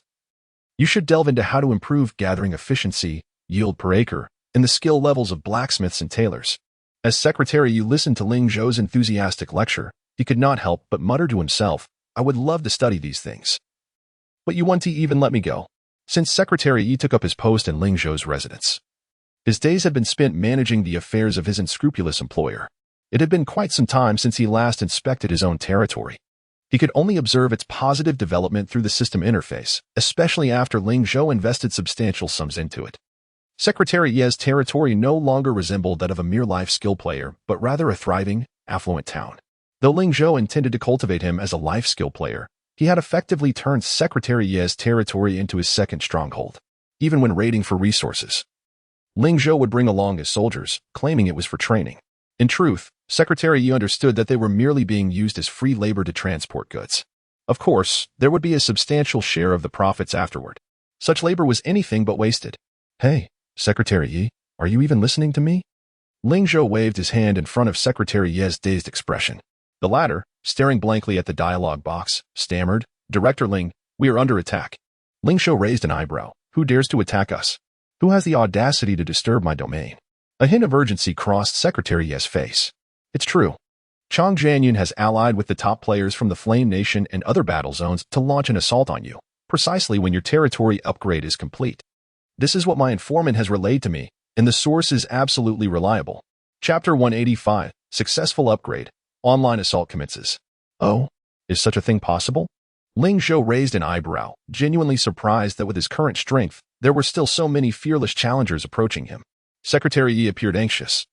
you should delve into how to improve gathering efficiency, yield per acre, and the skill levels of blacksmiths and tailors. As Secretary Yu listened to Ling Zhou's enthusiastic lecture, he could not help but mutter to himself, I would love to study these things. But you want to even let me go? Since Secretary Yi took up his post in Ling Zhou's residence, his days had been spent managing the affairs of his unscrupulous employer. It had been quite some time since he last inspected his own territory. He could only observe its positive development through the system interface, especially after Ling Zhou invested substantial sums into it. Secretary Ye's territory no longer resembled that of a mere life skill player, but rather a thriving, affluent town. Though Ling Zhou intended to cultivate him as a life skill player, he had effectively turned Secretary Ye's territory into his second stronghold. Even when raiding for resources, Ling Zhou would bring along his soldiers, claiming it was for training. In truth, Secretary Yi understood that they were merely being used as free labor to transport goods. Of course, there would be a substantial share of the profits afterward. Such labor was anything but wasted. Hey, Secretary Yi, are you even listening to me? Ling Zhou waved his hand in front of Secretary Ye's dazed expression. The latter, staring blankly at the dialogue box, stammered, Director Ling, we are under attack. Ling Zhou raised an eyebrow. Who dares to attack us? Who has the audacity to disturb my domain? A hint of urgency crossed Secretary Ye's face. It's true. Chang Jianyun has allied with the top players from the Flame Nation and other battle zones to launch an assault on you, precisely when your territory upgrade is complete. This is what my informant has relayed to me, and the source is absolutely reliable. Chapter 185, Successful Upgrade. Online assault commences. Oh, is such a thing possible? Ling Zhou raised an eyebrow, genuinely surprised that with his current strength, there were still so many fearless challengers approaching him. Secretary Yi appeared anxious.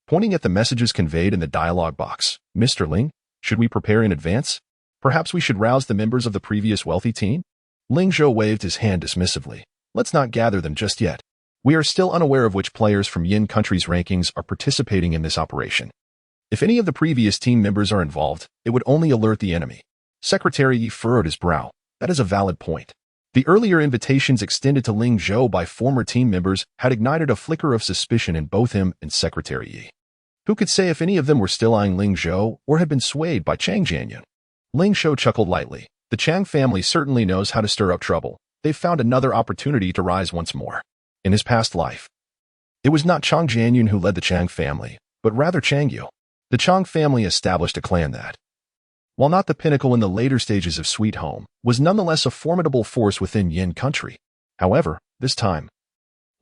Pointing at the messages conveyed in the dialogue box, Mr. Ling, should we prepare in advance? Perhaps we should rouse the members of the previous wealthy team? Ling Zhou waved his hand dismissively. Let's not gather them just yet. We are still unaware of which players from Yin countries' rankings are participating in this operation. If any of the previous team members are involved, it would only alert the enemy. Secretary Yi furrowed his brow. That is a valid point. The earlier invitations extended to Ling Zhou by former team members had ignited a flicker of suspicion in both him and Secretary Yi. Who could say if any of them were still eyeing Ling Zhou or had been swayed by Chang Jianyun? Ling Zhou chuckled lightly. The Chang family certainly knows how to stir up trouble. They've found another opportunity to rise once more. In his past life, it was not Chang Jianyun who led the Chang family, but rather Chang Yu. The Chang family established a clan that, while not the pinnacle in the later stages of Sweet Home, was nonetheless a formidable force within Yin country. However, this time,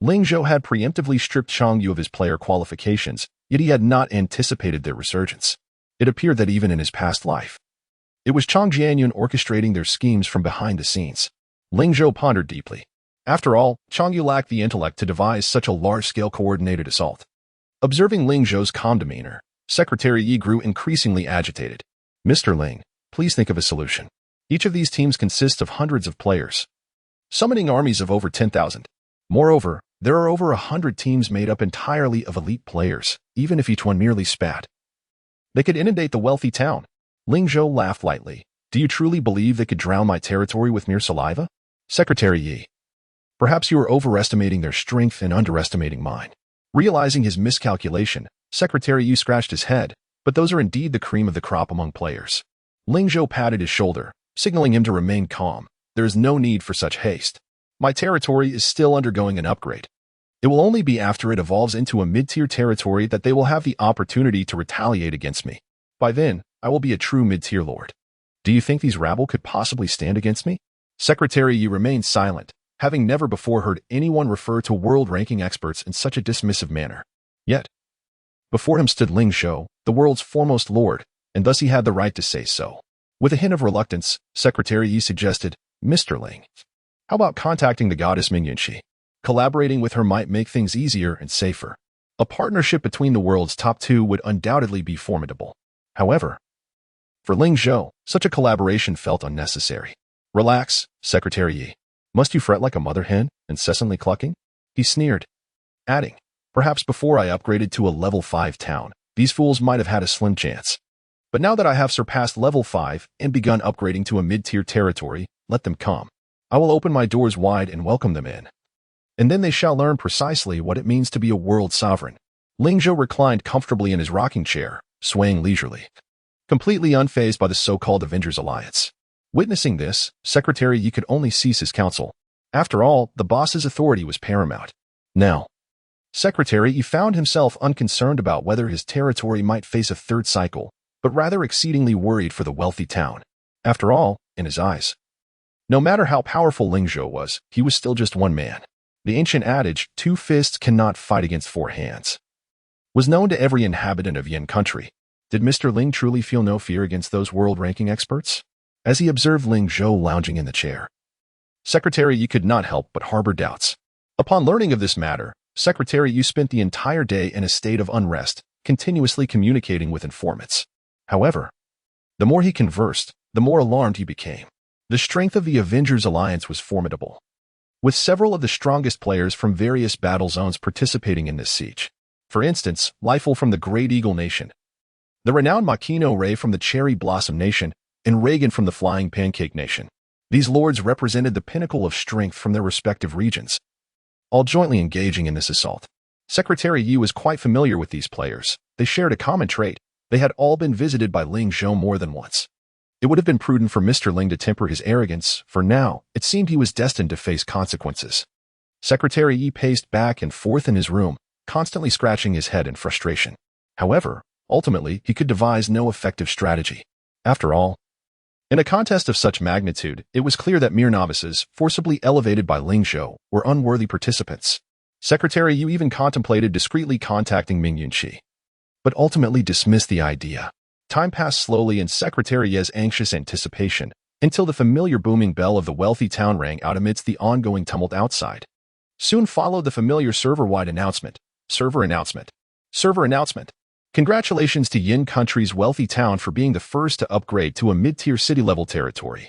Ling Zhou had preemptively stripped Chang Yu of his player qualifications, yet he had not anticipated their resurgence. It appeared that even in his past life, it was Chang Jianyun orchestrating their schemes from behind the scenes. Ling Zhou pondered deeply. After all, Changyu lacked the intellect to devise such a large-scale coordinated assault. Observing Ling Zhou's calm demeanor, Secretary Yi grew increasingly agitated. Mr. Ling, please think of a solution. Each of these teams consists of hundreds of players, summoning armies of over 10,000. Moreover, there are over 100 teams made up entirely of elite players, even if each one merely spat. They could inundate the wealthy town. Ling Zhou laughed lightly. Do you truly believe they could drown my territory with mere saliva? Secretary Yi. Perhaps you are overestimating their strength and underestimating mine. Realizing his miscalculation, Secretary Yi scratched his head, but those are indeed the cream of the crop among players. Ling Zhou patted his shoulder, signaling him to remain calm. There is no need for such haste. My territory is still undergoing an upgrade. It will only be after it evolves into a mid-tier territory that they will have the opportunity to retaliate against me. By then, I will be a true mid-tier lord. Do you think these rabble could possibly stand against me? Secretary Yi remained silent, having never before heard anyone refer to world-ranking experts in such a dismissive manner. Yet, before him stood Ling Zhou, the world's foremost lord, and thus he had the right to say so. With a hint of reluctance, Secretary Yi suggested, Mr. Ling, how about contacting the goddess Mingyunxi? Collaborating with her might make things easier and safer. A partnership between the world's top two would undoubtedly be formidable. However, for Ling Zhou, such a collaboration felt unnecessary. Relax, Secretary Yi. Must you fret like a mother hen, incessantly clucking? He sneered, adding, perhaps before I upgraded to a level 5 town, these fools might have had a slim chance. But now that I have surpassed level 5 and begun upgrading to a mid-tier territory, let them come. I will open my doors wide and welcome them in. And then they shall learn precisely what it means to be a world sovereign. Ling Zhou reclined comfortably in his rocking chair, swaying leisurely, completely unfazed by the so-called Avengers Alliance. Witnessing this, Secretary Yi could only cease his counsel. After all, the boss's authority was paramount. Now, Secretary Yi found himself unconcerned about whether his territory might face a third cycle, but rather exceedingly worried for the wealthy town. After all, in his eyes, no matter how powerful Ling Zhou was, he was still just one man. The ancient adage, 2 fists cannot fight against 4 hands, was known to every inhabitant of Yin country. Did Mr. Ling truly feel no fear against those world-ranking experts? As he observed Ling Zhou lounging in the chair, Secretary Yi could not help but harbor doubts. Upon learning of this matter, Secretary Yi spent the entire day in a state of unrest, continuously communicating with informants. However, the more he conversed, the more alarmed he became. The strength of the Avengers Alliance was formidable, with several of the strongest players from various battle zones participating in this siege. For instance, Raffle from the Great Eagle Nation, the renowned Makino Ray from the Cherry Blossom Nation, and Reagan from the Flying Pancake Nation. These lords represented the pinnacle of strength from their respective regions, all jointly engaging in this assault. Secretary Yi was quite familiar with these players. They shared a common trait. They had all been visited by Ling Zhou more than once. It would have been prudent for Mr. Ling to temper his arrogance, for now, it seemed he was destined to face consequences. Secretary Yi paced back and forth in his room, constantly scratching his head in frustration. However, ultimately, he could devise no effective strategy. After all, in a contest of such magnitude, it was clear that mere novices, forcibly elevated by Ling Zhou, were unworthy participants. Secretary Yu even contemplated discreetly contacting Mingyunxi, but ultimately dismissed the idea. Time passed slowly in Secretary Ye's anxious anticipation, until the familiar booming bell of the wealthy town rang out amidst the ongoing tumult outside. Soon followed the familiar server-wide announcement. Server announcement. Server announcement. Congratulations to Yin Country's wealthy town for being the first to upgrade to a mid-tier city-level territory,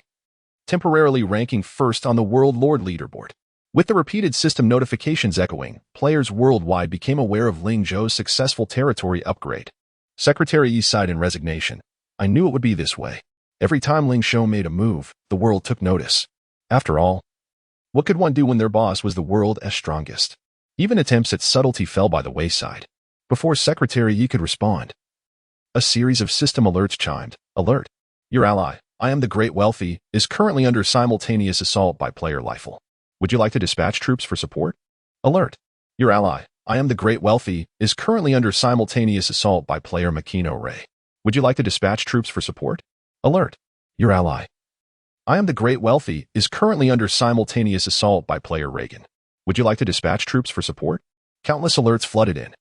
temporarily ranking first on the World Lord leaderboard. With the repeated system notifications echoing, players worldwide became aware of Ling Zhou's successful territory upgrade. Secretary Yi sighed in resignation. I knew it would be this way. Every time Ling Zhou made a move, the world took notice. After all, what could one do when their boss was the world's strongest? Even attempts at subtlety fell by the wayside. Before Secretary Yi could respond, a series of system alerts chimed. Alert. Your ally, I am the Great Wealthy, is currently under simultaneous assault by player Raffle. Would you like to dispatch troops for support? Alert. Your ally, I am the Great Wealthy, is currently under simultaneous assault by player Makino Ray. Would you like to dispatch troops for support? Alert. Your ally, I am the Great Wealthy, is currently under simultaneous assault by player Reagan. Would you like to dispatch troops for support? Countless alerts flooded in.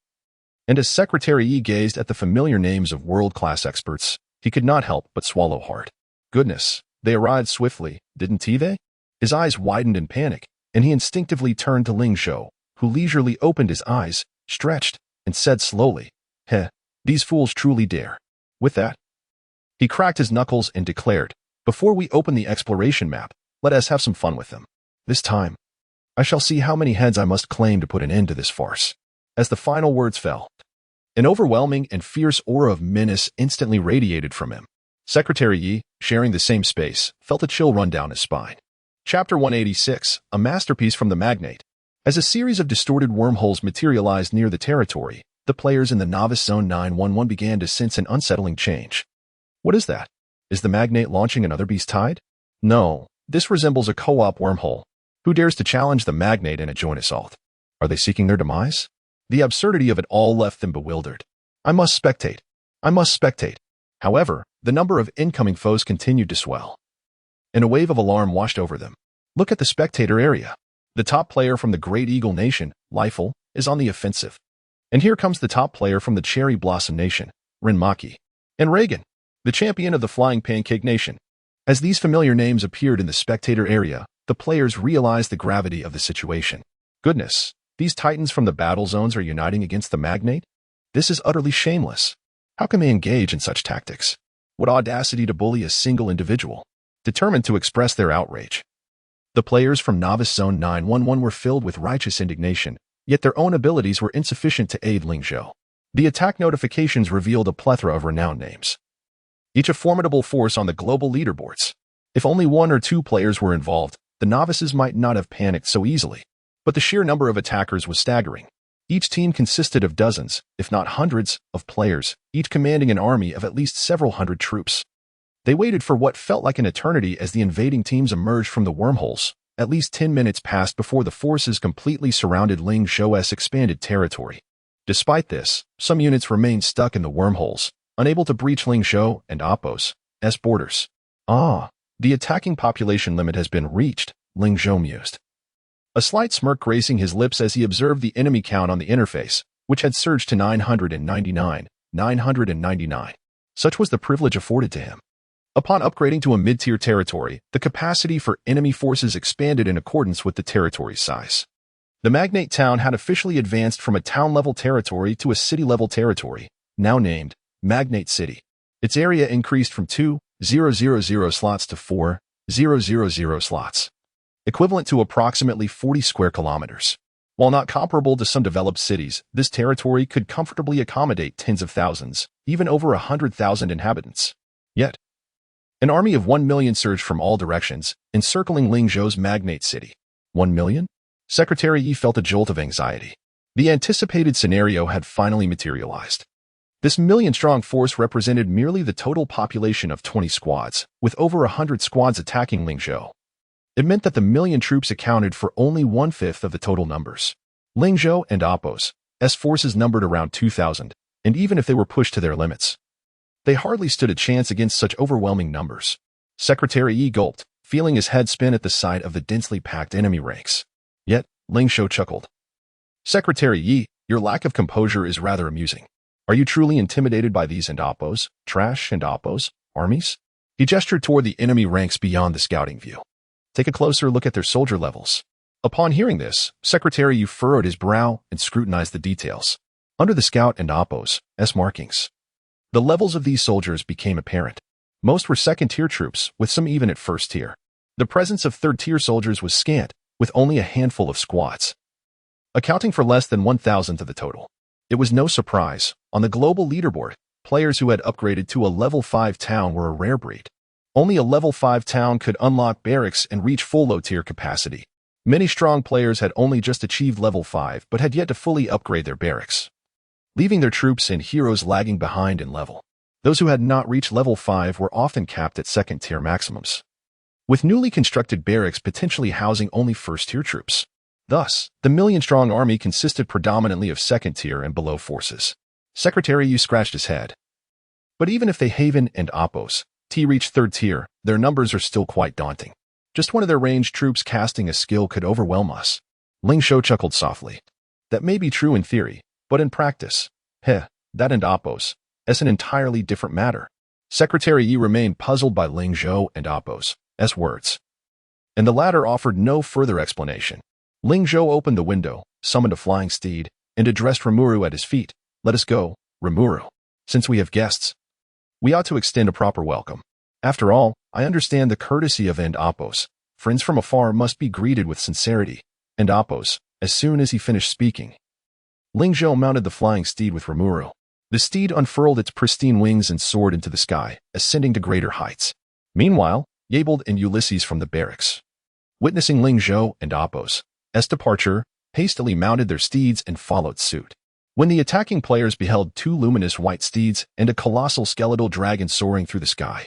And as Secretary Yi gazed at the familiar names of world-class experts, he could not help but swallow hard. Goodness, they arrived swiftly, didn't they? His eyes widened in panic, and he instinctively turned to Ling Zhou, who leisurely opened his eyes, stretched, and said slowly, "Heh, these fools truly dare." With that, he cracked his knuckles and declared, "Before we open the exploration map, let us have some fun with them. This time, I shall see how many heads I must claim to put an end to this farce." As the final words fell, an overwhelming and fierce aura of menace instantly radiated from him. Secretary Yi, sharing the same space, felt a chill run down his spine. Chapter 186, a masterpiece from the magnate. As a series of distorted wormholes materialized near the territory, the players in the Novice Zone 911 began to sense an unsettling change. What is that? Is the magnate launching another beast tide? No, this resembles a co-op wormhole. Who dares to challenge the magnate in a joint assault? Are they seeking their demise? The absurdity of it all left them bewildered. I must spectate. I must spectate. However, the number of incoming foes continued to swell, and a wave of alarm washed over them. Look at the spectator area. The top player from the Great Eagle Nation, Raffle, is on the offensive. And here comes the top player from the Cherry Blossom Nation, Renmaki. And Reagan, the champion of the Flying Pancake Nation. As these familiar names appeared in the spectator area, the players realized the gravity of the situation. Goodness, these titans from the battle zones are uniting against the magnate? This is utterly shameless. How can they engage in such tactics? What audacity to bully a single individual, determined to express their outrage. The players from Novice Zone 911 were filled with righteous indignation, yet their own abilities were insufficient to aid Ling Zhou. The attack notifications revealed a plethora of renowned names, each a formidable force on the global leaderboards. If only one or two players were involved, the novices might not have panicked so easily. But the sheer number of attackers was staggering. Each team consisted of dozens, if not hundreds, of players, each commanding an army of at least several hundred troops. They waited for what felt like an eternity as the invading teams emerged from the wormholes. At least 10 minutes passed before the forces completely surrounded Ling Zhou's expanded territory. Despite this, some units remained stuck in the wormholes, unable to breach Ling Zhou and Oppo's borders. The attacking population limit has been reached, Ling Zhou mused. A slight smirk gracing his lips as he observed the enemy count on the interface, which had surged to 999. Such was the privilege afforded to him. Upon upgrading to a mid-tier territory, the capacity for enemy forces expanded in accordance with the territory's size. The Magnate Town had officially advanced from a town-level territory to a city-level territory, now named Magnate City. Its area increased from 2,000 slots to 4,000 slots, equivalent to approximately 40 square kilometers. While not comparable to some developed cities, this territory could comfortably accommodate tens of thousands, even over 100,000 inhabitants. Yet, an army of 1 million surged from all directions, encircling Ling Zhou's Magnate City. 1 million? Secretary Yi felt a jolt of anxiety. The anticipated scenario had finally materialized. This million-strong force represented merely the total population of 20 squads, with over 100 squads attacking Ling Zhou. It meant that the million troops accounted for only 1/5 of the total numbers. Ling Zhou and Oppo's forces numbered around 2,000, and even if they were pushed to their limits, they hardly stood a chance against such overwhelming numbers. Secretary Yi gulped, feeling his head spin at the sight of the densely packed enemy ranks. Yet, Ling Zhou chuckled. Secretary Yi, your lack of composure is rather amusing. Are you truly intimidated by these and Oppo's, Trash and Oppo's, armies? He gestured toward the enemy ranks beyond the scouting view. Take a closer look at their soldier levels. Upon hearing this, Secretary Yu furrowed his brow and scrutinized the details. Under the scout and Oppo's markings, the levels of these soldiers became apparent. Most were second-tier troops, with some even at first tier. The presence of third-tier soldiers was scant, with only a handful of squads, accounting for less than 1,000th of the total. It was no surprise. On the global leaderboard, players who had upgraded to a level 5 town were a rare breed. Only a level 5 town could unlock barracks and reach full low-tier capacity. Many strong players had only just achieved level 5 but had yet to fully upgrade their barracks, leaving their troops and heroes lagging behind in level. Those who had not reached level 5 were often capped at second-tier maximums, with newly constructed barracks potentially housing only first-tier troops. Thus, the million-strong army consisted predominantly of second-tier and below forces. Secretary Yu scratched his head. But even if they Haven and Oppo's reach third tier, their numbers are still quite daunting. Just one of their ranged troops casting a skill could overwhelm us. Ling Zhou chuckled softly. That may be true in theory, but in practice, that and Oppo's an entirely different matter. Secretary Yi remained puzzled by Ling Zhou and Oppo's words. and the latter offered no further explanation. Ling Zhou opened the window, summoned a flying steed, and addressed Rimuru at his feet. Let us go, Rimuru. Since we have guests, we ought to extend a proper welcome. After all, I understand the courtesy of and Apos. Friends from afar must be greeted with sincerity. And Apos, as soon as he finished speaking, Ling Zhou mounted the flying steed with Rimuru. The steed unfurled its pristine wings and soared into the sky, ascending to greater heights. Meanwhile, Yabled and Ulysses from the barracks, witnessing Ling Zhou and Apos' departure, hastily mounted their steeds and followed suit. When the attacking players beheld two luminous white steeds and a colossal skeletal dragon soaring through the sky,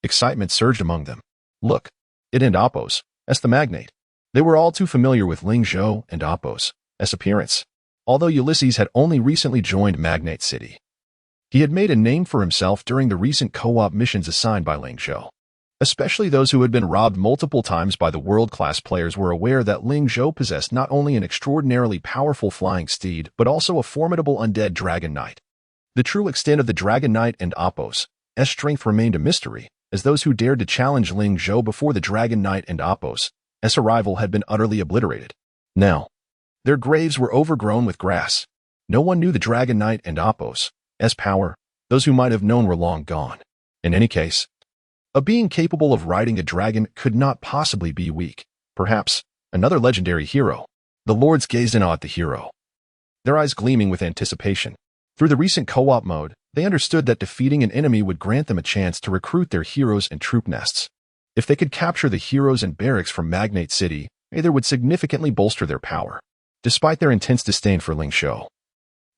excitement surged among them. Look, it and Apos, the magnate. They were all too familiar with Ling Zhou and Apos' appearance. Although Ulysses had only recently joined Magnate City, he had made a name for himself during the recent co-op missions assigned by Ling Zhou. Especially those who had been robbed multiple times by the world-class players were aware that Ling Zhou possessed not only an extraordinarily powerful flying steed, but also a formidable undead Dragon Knight. The true extent of the Dragon Knight and Apos' strength remained a mystery, as those who dared to challenge Ling Zhou before the Dragon Knight and Apos' arrival had been utterly obliterated. Now, their graves were overgrown with grass. No one knew the Dragon Knight and Apos' power. Those who might have known were long gone. In any case, a being capable of riding a dragon could not possibly be weak. Perhaps another legendary hero. The lords gazed in awe at the hero, their eyes gleaming with anticipation. Through the recent co-op mode, they understood that defeating an enemy would grant them a chance to recruit their heroes and troop nests. If they could capture the heroes and barracks from Magnate City, either would significantly bolster their power. Despite their intense disdain for Ling Zhou,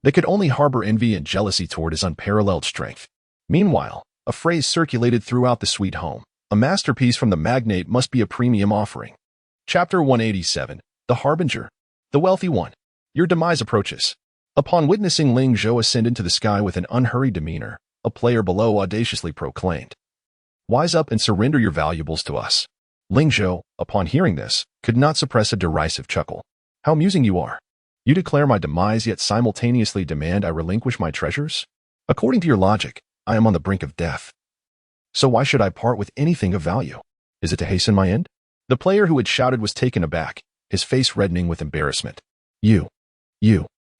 they could only harbor envy and jealousy toward his unparalleled strength. Meanwhile, a phrase circulated throughout the sweet home. A masterpiece from the magnate must be a premium offering. Chapter 187. The Harbinger. The Wealthy One. Your demise approaches. Upon witnessing Ling Zhou ascend into the sky with an unhurried demeanor, a player below audaciously proclaimed, "Wise up and surrender your valuables to us." Ling Zhou, upon hearing this, could not suppress a derisive chuckle. How amusing you are. You declare my demise yet simultaneously demand I relinquish my treasures? According to your logic, I am on the brink of death. So why should I part with anything of value? Is it to hasten my end? The player who had shouted was taken aback, his face reddening with embarrassment. You.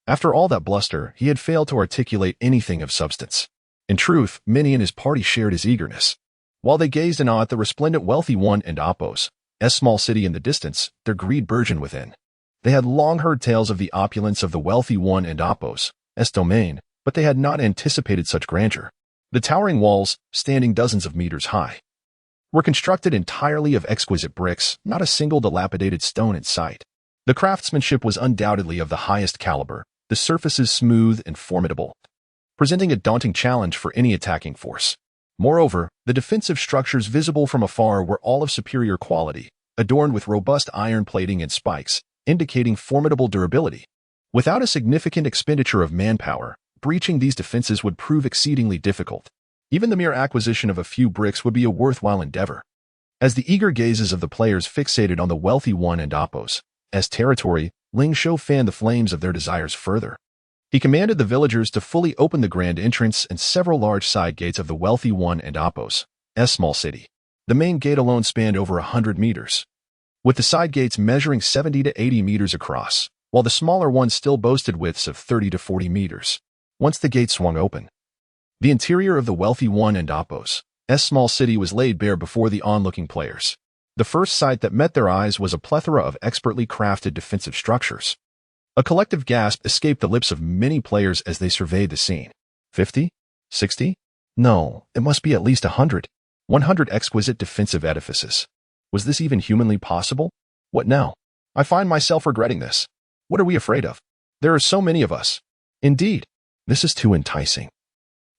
After all that bluster, he had failed to articulate anything of substance. In truth, many in his party shared his eagerness. While they gazed in awe at the resplendent Wealthy One and Apos' small city in the distance, their greed burgeoned within. They had long heard tales of the opulence of the Wealthy One and Apos' domain, but they had not anticipated such grandeur. The towering walls, standing dozens of meters high, were constructed entirely of exquisite bricks, not a single dilapidated stone in sight. The craftsmanship was undoubtedly of the highest caliber, the surfaces smooth and formidable, presenting a daunting challenge for any attacking force. Moreover, the defensive structures visible from afar were all of superior quality, adorned with robust iron plating and spikes, indicating formidable durability. Without a significant expenditure of manpower, breaching these defenses would prove exceedingly difficult. Even the mere acquisition of a few bricks would be a worthwhile endeavor. As the eager gazes of the players fixated on the Wealthy One and Apos' territory, Ling Zhou fanned the flames of their desires further. He commanded the villagers to fully open the grand entrance and several large side gates of the Wealthy One and Apos' small city. The main gate alone spanned over 100 meters, with the side gates measuring 70 to 80 meters across, while the smaller ones still boasted widths of 30 to 40 meters. Once the gate swung open, the interior of the Wealthy One and Apos' small city was laid bare before the onlooking players. The first sight that met their eyes was a plethora of expertly crafted defensive structures. A collective gasp escaped the lips of many players as they surveyed the scene. 50? 60? No, it must be at least 100. 100 exquisite defensive edifices. Was this even humanly possible? What now? I find myself regretting this. What are we afraid of? There are so many of us. Indeed, this is too enticing.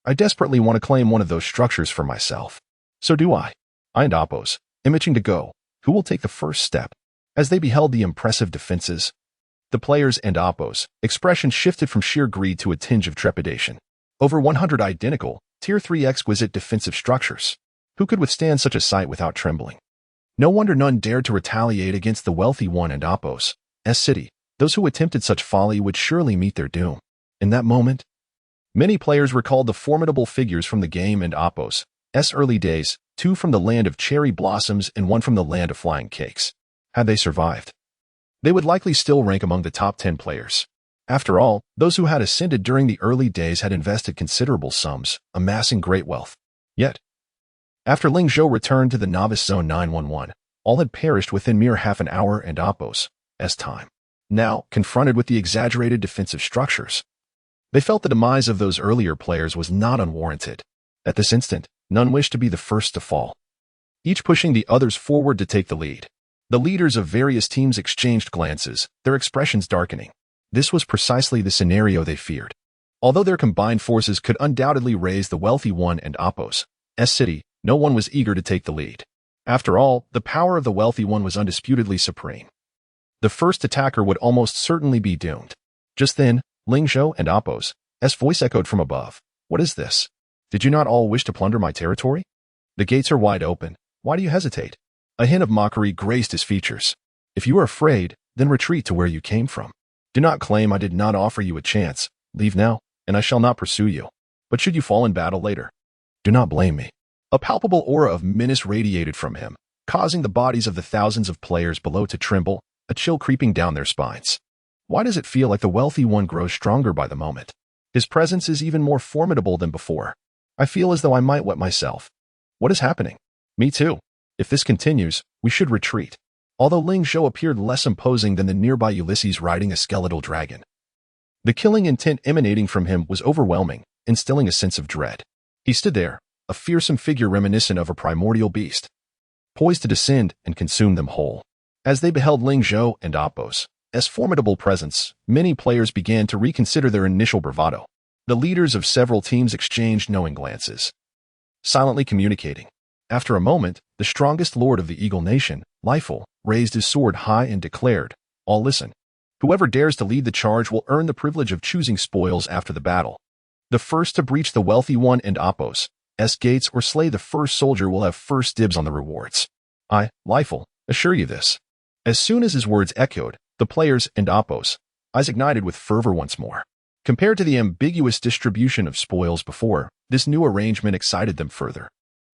I desperately want to claim one of those structures for myself. So do I. I and Apos, itching to go. Who will take the first step? As they beheld the impressive defenses, the players and Apos' expression shifted from sheer greed to a tinge of trepidation. Over 100 identical, Tier 3 exquisite defensive structures. Who could withstand such a sight without trembling? No wonder none dared to retaliate against the Wealthy One and Apos' city. Those who attempted such folly would surely meet their doom. In that moment, many players recalled the formidable figures from the game and Apos' early days, two from the land of cherry blossoms and one from the land of flying cakes. Had they survived, they would likely still rank among the top 10 players. After all, those who had ascended during the early days had invested considerable sums, amassing great wealth. Yet, after Ling Zhou returned to the novice zone 911, all had perished within mere half an hour and Oppo's time. Now, confronted with the exaggerated defensive structures, they felt the demise of those earlier players was not unwarranted. At this instant, none wished to be the first to fall, each pushing the others forward to take the lead. The leaders of various teams exchanged glances, their expressions darkening. This was precisely the scenario they feared. Although their combined forces could undoubtedly raise the wealthy one and Oppo's city, no one was eager to take the lead. After all, the power of the wealthy one was undisputedly supreme. The first attacker would almost certainly be doomed. Just then, Ling Zhou and Oppo's voice echoed from above. What is this? Did you not all wish to plunder my territory? The gates are wide open. Why do you hesitate? A hint of mockery graced his features. If you are afraid, then retreat to where you came from. Do not claim I did not offer you a chance. Leave now, and I shall not pursue you. But should you fall in battle later, do not blame me. A palpable aura of menace radiated from him, causing the bodies of the thousands of players below to tremble, a chill creeping down their spines. Why does it feel like the wealthy one grows stronger by the moment? His presence is even more formidable than before. I feel as though I might wet myself. What is happening? Me too. If this continues, we should retreat. Although Ling Zhou appeared less imposing than the nearby Ulysses riding a skeletal dragon, the killing intent emanating from him was overwhelming, instilling a sense of dread. He stood there, a fearsome figure reminiscent of a primordial beast, poised to descend and consume them whole. As they beheld Ling Zhou and Oppo's formidable presence, many players began to reconsider their initial bravado. The leaders of several teams exchanged knowing glances, silently communicating. After a moment, the strongest lord of the Eagle Nation, Raffle, raised his sword high and declared, "All listen. Whoever dares to lead the charge will earn the privilege of choosing spoils after the battle. The first to breach the wealthy one and Oppo's gates or slay the first soldier will have first dibs on the rewards. I, Raffle, assure you this." As soon as his words echoed, the players and Oppo's eyes ignited with fervor once more. Compared to the ambiguous distribution of spoils before, this new arrangement excited them further.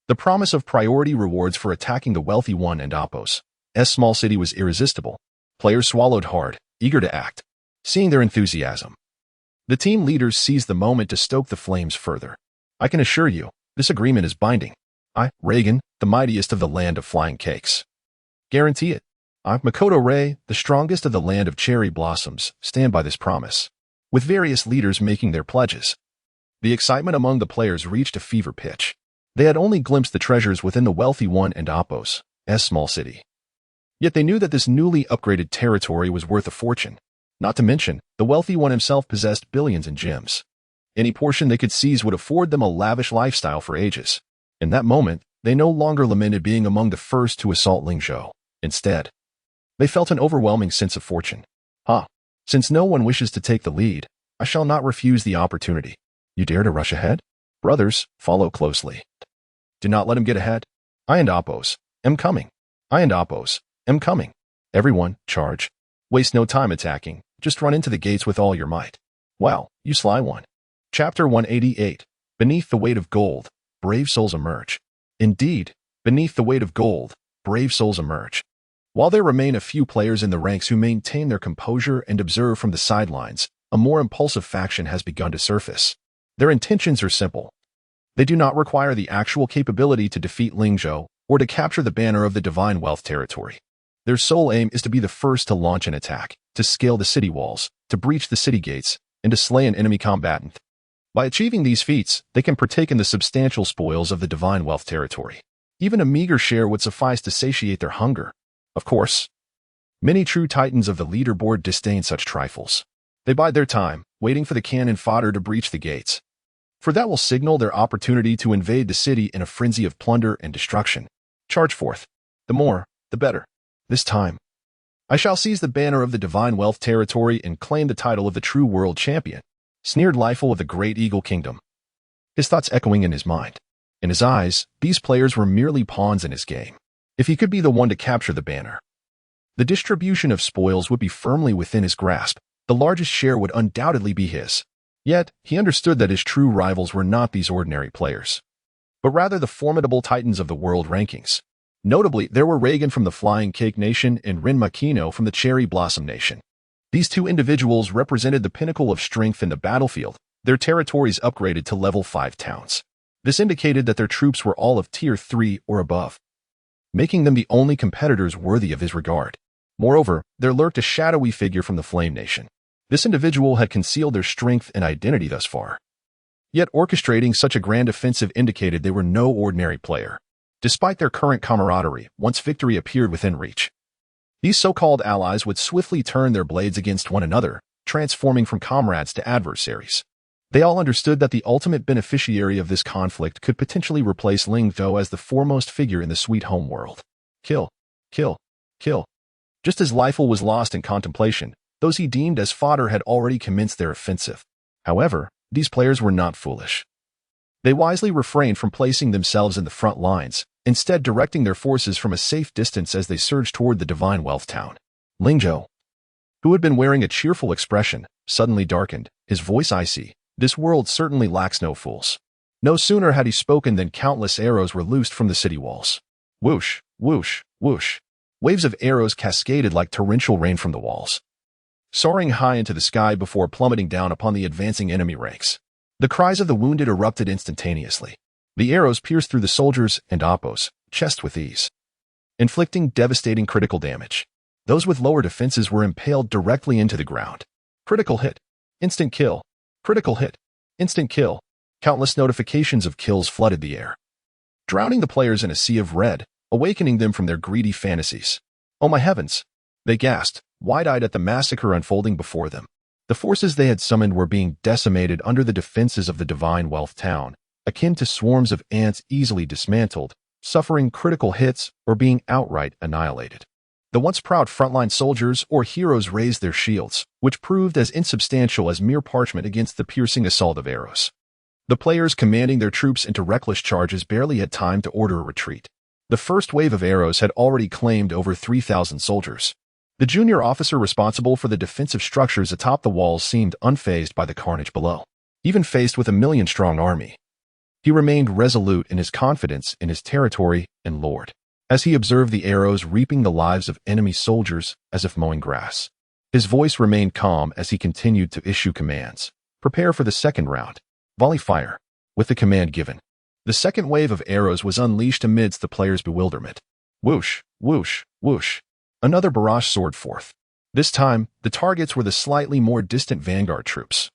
The promise of priority rewards for attacking the wealthy one and Oppo's small city was irresistible. Players swallowed hard, eager to act, seeing their enthusiasm. The team leaders seized the moment to stoke the flames further. I can assure you, this agreement is binding. I, Reagan, the mightiest of the land of flying cakes, guarantee it. I, Makoto Ray, the strongest of the land of cherry blossoms, stand by this promise. With various leaders making their pledges, the excitement among the players reached a fever pitch. They had only glimpsed the treasures within the wealthy one and Oppo's small city. Yet they knew that this newly upgraded territory was worth a fortune. Not to mention, the wealthy one himself possessed billions in gems. Any portion they could seize would afford them a lavish lifestyle for ages. In that moment, they no longer lamented being among the first to assault Ling Zhou. Instead, they felt an overwhelming sense of fortune. Since no one wishes to take the lead, I shall not refuse the opportunity. You dare to rush ahead? Brothers, follow closely. Do not let him get ahead. I and Oppo's am coming. I and Oppo's am coming. Everyone, charge. Waste no time attacking. Just run into the gates with all your might. Wow, you sly one. Chapter 188. Beneath the weight of gold, brave souls emerge. Indeed, beneath the weight of gold, brave souls emerge. While there remain a few players in the ranks who maintain their composure and observe from the sidelines, a more impulsive faction has begun to surface. Their intentions are simple. They do not require the actual capability to defeat Ling Zhou or to capture the banner of the Divine Wealth territory. Their sole aim is to be the first to launch an attack, to scale the city walls, to breach the city gates, and to slay an enemy combatant. By achieving these feats, they can partake in the substantial spoils of the Divine Wealth territory. Even a meager share would suffice to satiate their hunger. Of course, many true titans of the leaderboard disdain such trifles. They bide their time, waiting for the cannon fodder to breach the gates, for that will signal their opportunity to invade the city in a frenzy of plunder and destruction. Charge forth. The more, the better. This time, I shall seize the banner of the Divine Wealth territory and claim the title of the true world champion, sneered Raffle of the Great Eagle Kingdom, his thoughts echoing in his mind. In his eyes, these players were merely pawns in his game. If he could be the one to capture the banner, the distribution of spoils would be firmly within his grasp. The largest share would undoubtedly be his. Yet, he understood that his true rivals were not these ordinary players. but rather the formidable titans of the world rankings. Notably, there were Reagan from the Flying Cake Nation and Rin Makino from the Cherry Blossom Nation. These two individuals represented the pinnacle of strength in the battlefield, their territories upgraded to level 5 towns. This indicated that their troops were all of tier 3 or above, making them the only competitors worthy of his regard. Moreover, there lurked a shadowy figure from the Flame Nation. This individual had concealed their strength and identity thus far. Yet orchestrating such a grand offensive indicated they were no ordinary player. Despite their current camaraderie, once victory appeared within reach, these so-called allies would swiftly turn their blades against one another, transforming from comrades to adversaries. They all understood that the ultimate beneficiary of this conflict could potentially replace Ling Zhou as the foremost figure in the sweet home world. Kill, kill, kill. Just as Raffle was lost in contemplation, those he deemed as fodder had already commenced their offensive. However, these players were not foolish. They wisely refrained from placing themselves in the front lines, instead directing their forces from a safe distance as they surged toward the Divine Wealth Town. Ling Zhou, who had been wearing a cheerful expression, suddenly darkened, his voice icy. This world certainly lacks no fools. No sooner had he spoken than countless arrows were loosed from the city walls. Whoosh, whoosh, whoosh. Waves of arrows cascaded like torrential rain from the walls, soaring high into the sky before plummeting down upon the advancing enemy ranks. The cries of the wounded erupted instantaneously. The arrows pierced through the soldiers and oppos' chest with ease, inflicting devastating critical damage. Those with lower defenses were impaled directly into the ground. Critical hit. Instant kill. Critical hit. Instant kill. Countless notifications of kills flooded the air, drowning the players in a sea of red, awakening them from their greedy fantasies. Oh my heavens! They gasped, wide-eyed at the massacre unfolding before them. The forces they had summoned were being decimated under the defenses of the Divine Wealth Town, akin to swarms of ants easily dismantled, suffering critical hits or being outright annihilated. The once proud frontline soldiers or heroes raised their shields, which proved as insubstantial as mere parchment against the piercing assault of arrows. The players commanding their troops into reckless charges barely had time to order a retreat. The first wave of arrows had already claimed over 3,000 soldiers. The junior officer responsible for the defensive structures atop the walls seemed unfazed by the carnage below. Even faced with a million-strong army, he remained resolute in his confidence in his territory and lord, as he observed the arrows reaping the lives of enemy soldiers as if mowing grass. His voice remained calm as he continued to issue commands. Prepare for the second round. Volley fire. With the command given, the second wave of arrows was unleashed amidst the players' bewilderment. Whoosh, whoosh, whoosh. Another barrage soared forth. This time, the targets were the slightly more distant vanguard troops.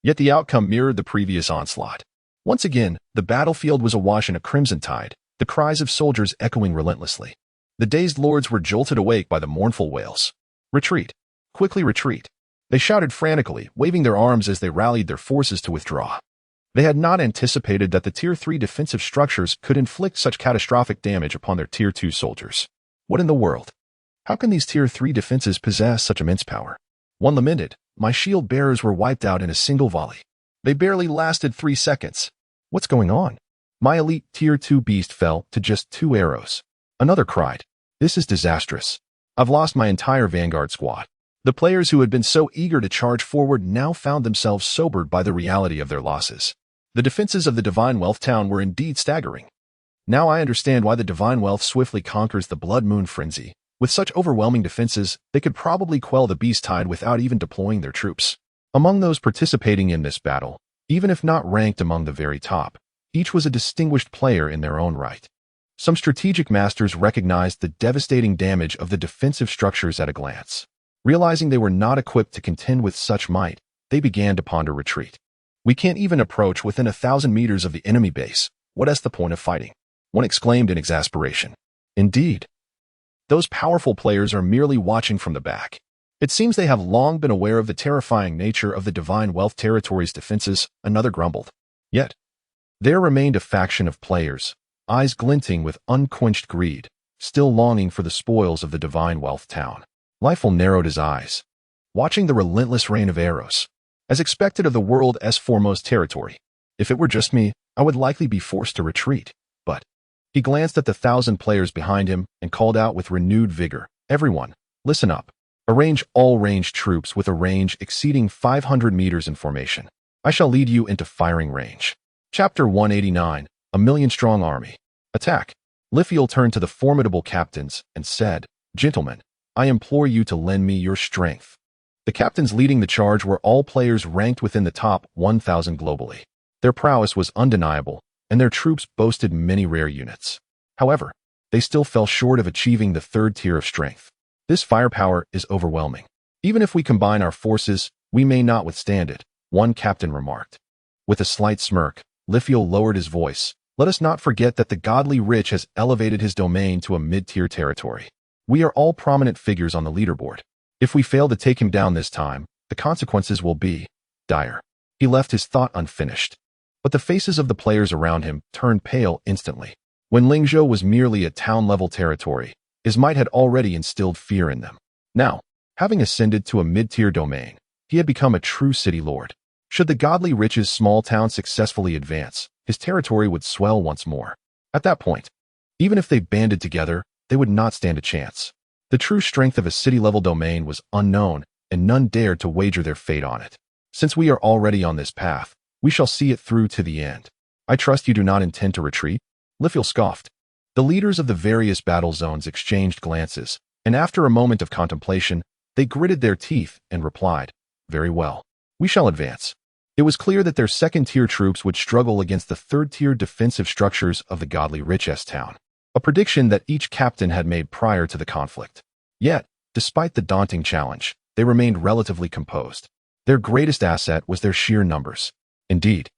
Yet the outcome mirrored the previous onslaught. Once again, the battlefield was awash in a crimson tide, the cries of soldiers echoing relentlessly. The dazed lords were jolted awake by the mournful wails. Retreat! Quickly retreat! They shouted frantically, waving their arms as they rallied their forces to withdraw. They had not anticipated that the Tier 3 defensive structures could inflict such catastrophic damage upon their Tier 2 soldiers. What in the world? How can these Tier 3 defenses possess such immense power? One lamented, my shield bearers were wiped out in a single volley. They barely lasted 3 seconds. What's going on? My elite Tier 2 beast fell to just 2 arrows. Another cried, this is disastrous. I've lost my entire vanguard squad. The players who had been so eager to charge forward now found themselves sobered by the reality of their losses. The defenses of the Divine Wealth Town were indeed staggering. Now I understand why the Divine Wealth swiftly conquers the Blood Moon Frenzy. With such overwhelming defenses, they could probably quell the beast tide without even deploying their troops. Among those participating in this battle, even if not ranked among the very top, each was a distinguished player in their own right. Some strategic masters recognized the devastating damage of the defensive structures at a glance. Realizing they were not equipped to contend with such might, they began to ponder retreat. We can't even approach within 1,000 meters of the enemy base. What is the point of fighting? One exclaimed in exasperation. Indeed. Those powerful players are merely watching from the back. It seems they have long been aware of the terrifying nature of the Divine Wealth Territory's defenses, another grumbled. Yet, there remained a faction of players, eyes glinting with unquenched greed, still longing for the spoils of the Divine Wealth Town. Raffle narrowed his eyes, watching the relentless rain of arrows. As expected of the world's foremost territory, if it were just me, I would likely be forced to retreat. But he glanced at the 1,000 players behind him and called out with renewed vigor, everyone, listen up. Arrange all ranged troops with a range exceeding 500 meters in formation. I shall lead you into firing range. Chapter 189, 1,000,000-strong army. Attack! Lithiel turned to the formidable captains and said, "Gentlemen, I implore you to lend me your strength." The captains leading the charge were all players ranked within the top 1,000 globally. Their prowess was undeniable, and their troops boasted many rare units. However, they still fell short of achieving the third tier of strength. This firepower is overwhelming. Even if we combine our forces, we may not withstand it, one captain remarked. With a slight smirk, Lithiel lowered his voice. Let us not forget that the godly rich has elevated his domain to a mid-tier territory. We are all prominent figures on the leaderboard. If we fail to take him down this time, the consequences will be dire. He left his thought unfinished. But the faces of the players around him turned pale instantly. When Ling Zhou was merely a town-level territory, his might had already instilled fear in them. Now, having ascended to a mid-tier domain, he had become a true city lord. Should the godly rich's small town successfully advance, his territory would swell once more. At that point, even if they banded together, they would not stand a chance. The true strength of a city-level domain was unknown, and none dared to wager their fate on it. Since we are already on this path, we shall see it through to the end. I trust you do not intend to retreat? Lithiel scoffed. The leaders of the various battle zones exchanged glances, and after a moment of contemplation, they gritted their teeth and replied, "Very well. We shall advance." It was clear that their second-tier troops would struggle against the third-tier defensive structures of the godly rich's town, a prediction that each captain had made prior to the conflict. Yet, despite the daunting challenge, they remained relatively composed. Their greatest asset was their sheer numbers. Indeed,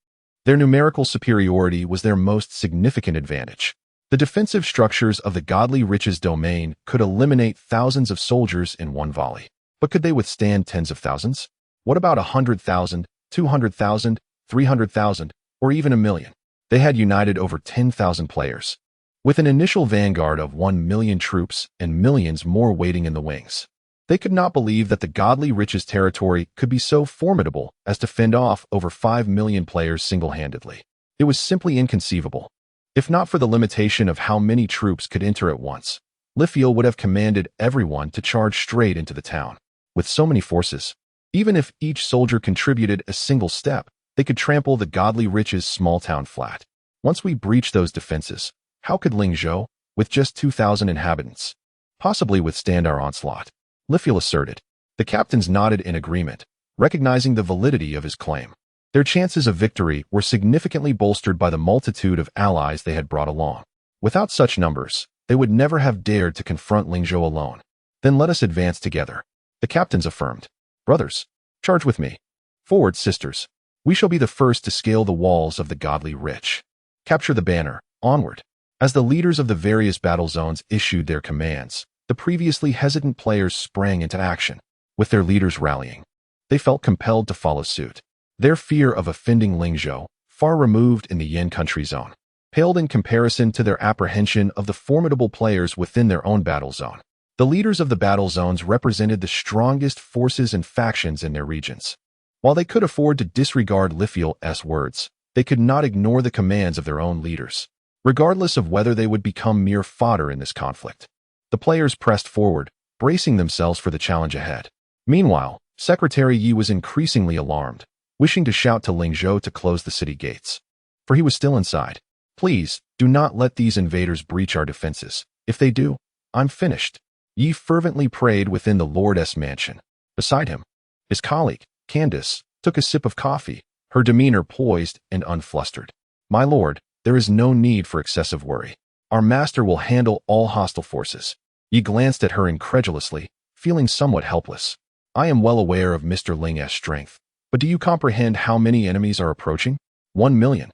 their numerical superiority was their most significant advantage. The defensive structures of the godly rich's domain could eliminate thousands of soldiers in one volley. But could they withstand tens of thousands? What about 100,000, 200,000, 300,000, or even 1,000,000? They had united over 10,000 players, with an initial vanguard of 1,000,000 troops and millions more waiting in the wings. They could not believe that the godly rich's territory could be so formidable as to fend off over 5,000,000 players single-handedly. It was simply inconceivable. If not for the limitation of how many troops could enter at once, Lithiel would have commanded everyone to charge straight into the town. With so many forces, even if each soldier contributed a single step, they could trample the godly rich's small town flat. Once we breach those defenses, how could Ling Zhou, with just 2,000 inhabitants, possibly withstand our onslaught? Lithiel asserted. The captains nodded in agreement, recognizing the validity of his claim. Their chances of victory were significantly bolstered by the multitude of allies they had brought along. Without such numbers, they would never have dared to confront Ling Zhou alone. Then let us advance together, the captains affirmed. Brothers, charge with me. Forward, sisters. We shall be the first to scale the walls of the godly rich. Capture the banner. Onward. As the leaders of the various battle zones issued their commands, the previously hesitant players sprang into action. With their leaders rallying, they felt compelled to follow suit. Their fear of offending Ling Zhou, far removed in the Yin country zone, paled in comparison to their apprehension of the formidable players within their own battle zone. The leaders of the battle zones represented the strongest forces and factions in their regions. While they could afford to disregard Lithiel's words, they could not ignore the commands of their own leaders, regardless of whether they would become mere fodder in this conflict. The players pressed forward, bracing themselves for the challenge ahead. Meanwhile, Secretary Yi was increasingly alarmed, wishing to shout to Ling Zhou to close the city gates. For he was still inside. Please, do not let these invaders breach our defenses. If they do, I'm finished. Yi fervently prayed within the Lord's mansion. Beside him, his colleague, Candace, took a sip of coffee, her demeanor poised and unflustered. My lord, there is no need for excessive worry. Our master will handle all hostile forces. Yi glanced at her incredulously, feeling somewhat helpless. I am well aware of Mr. Ling's strength, but do you comprehend how many enemies are approaching? 1,000,000.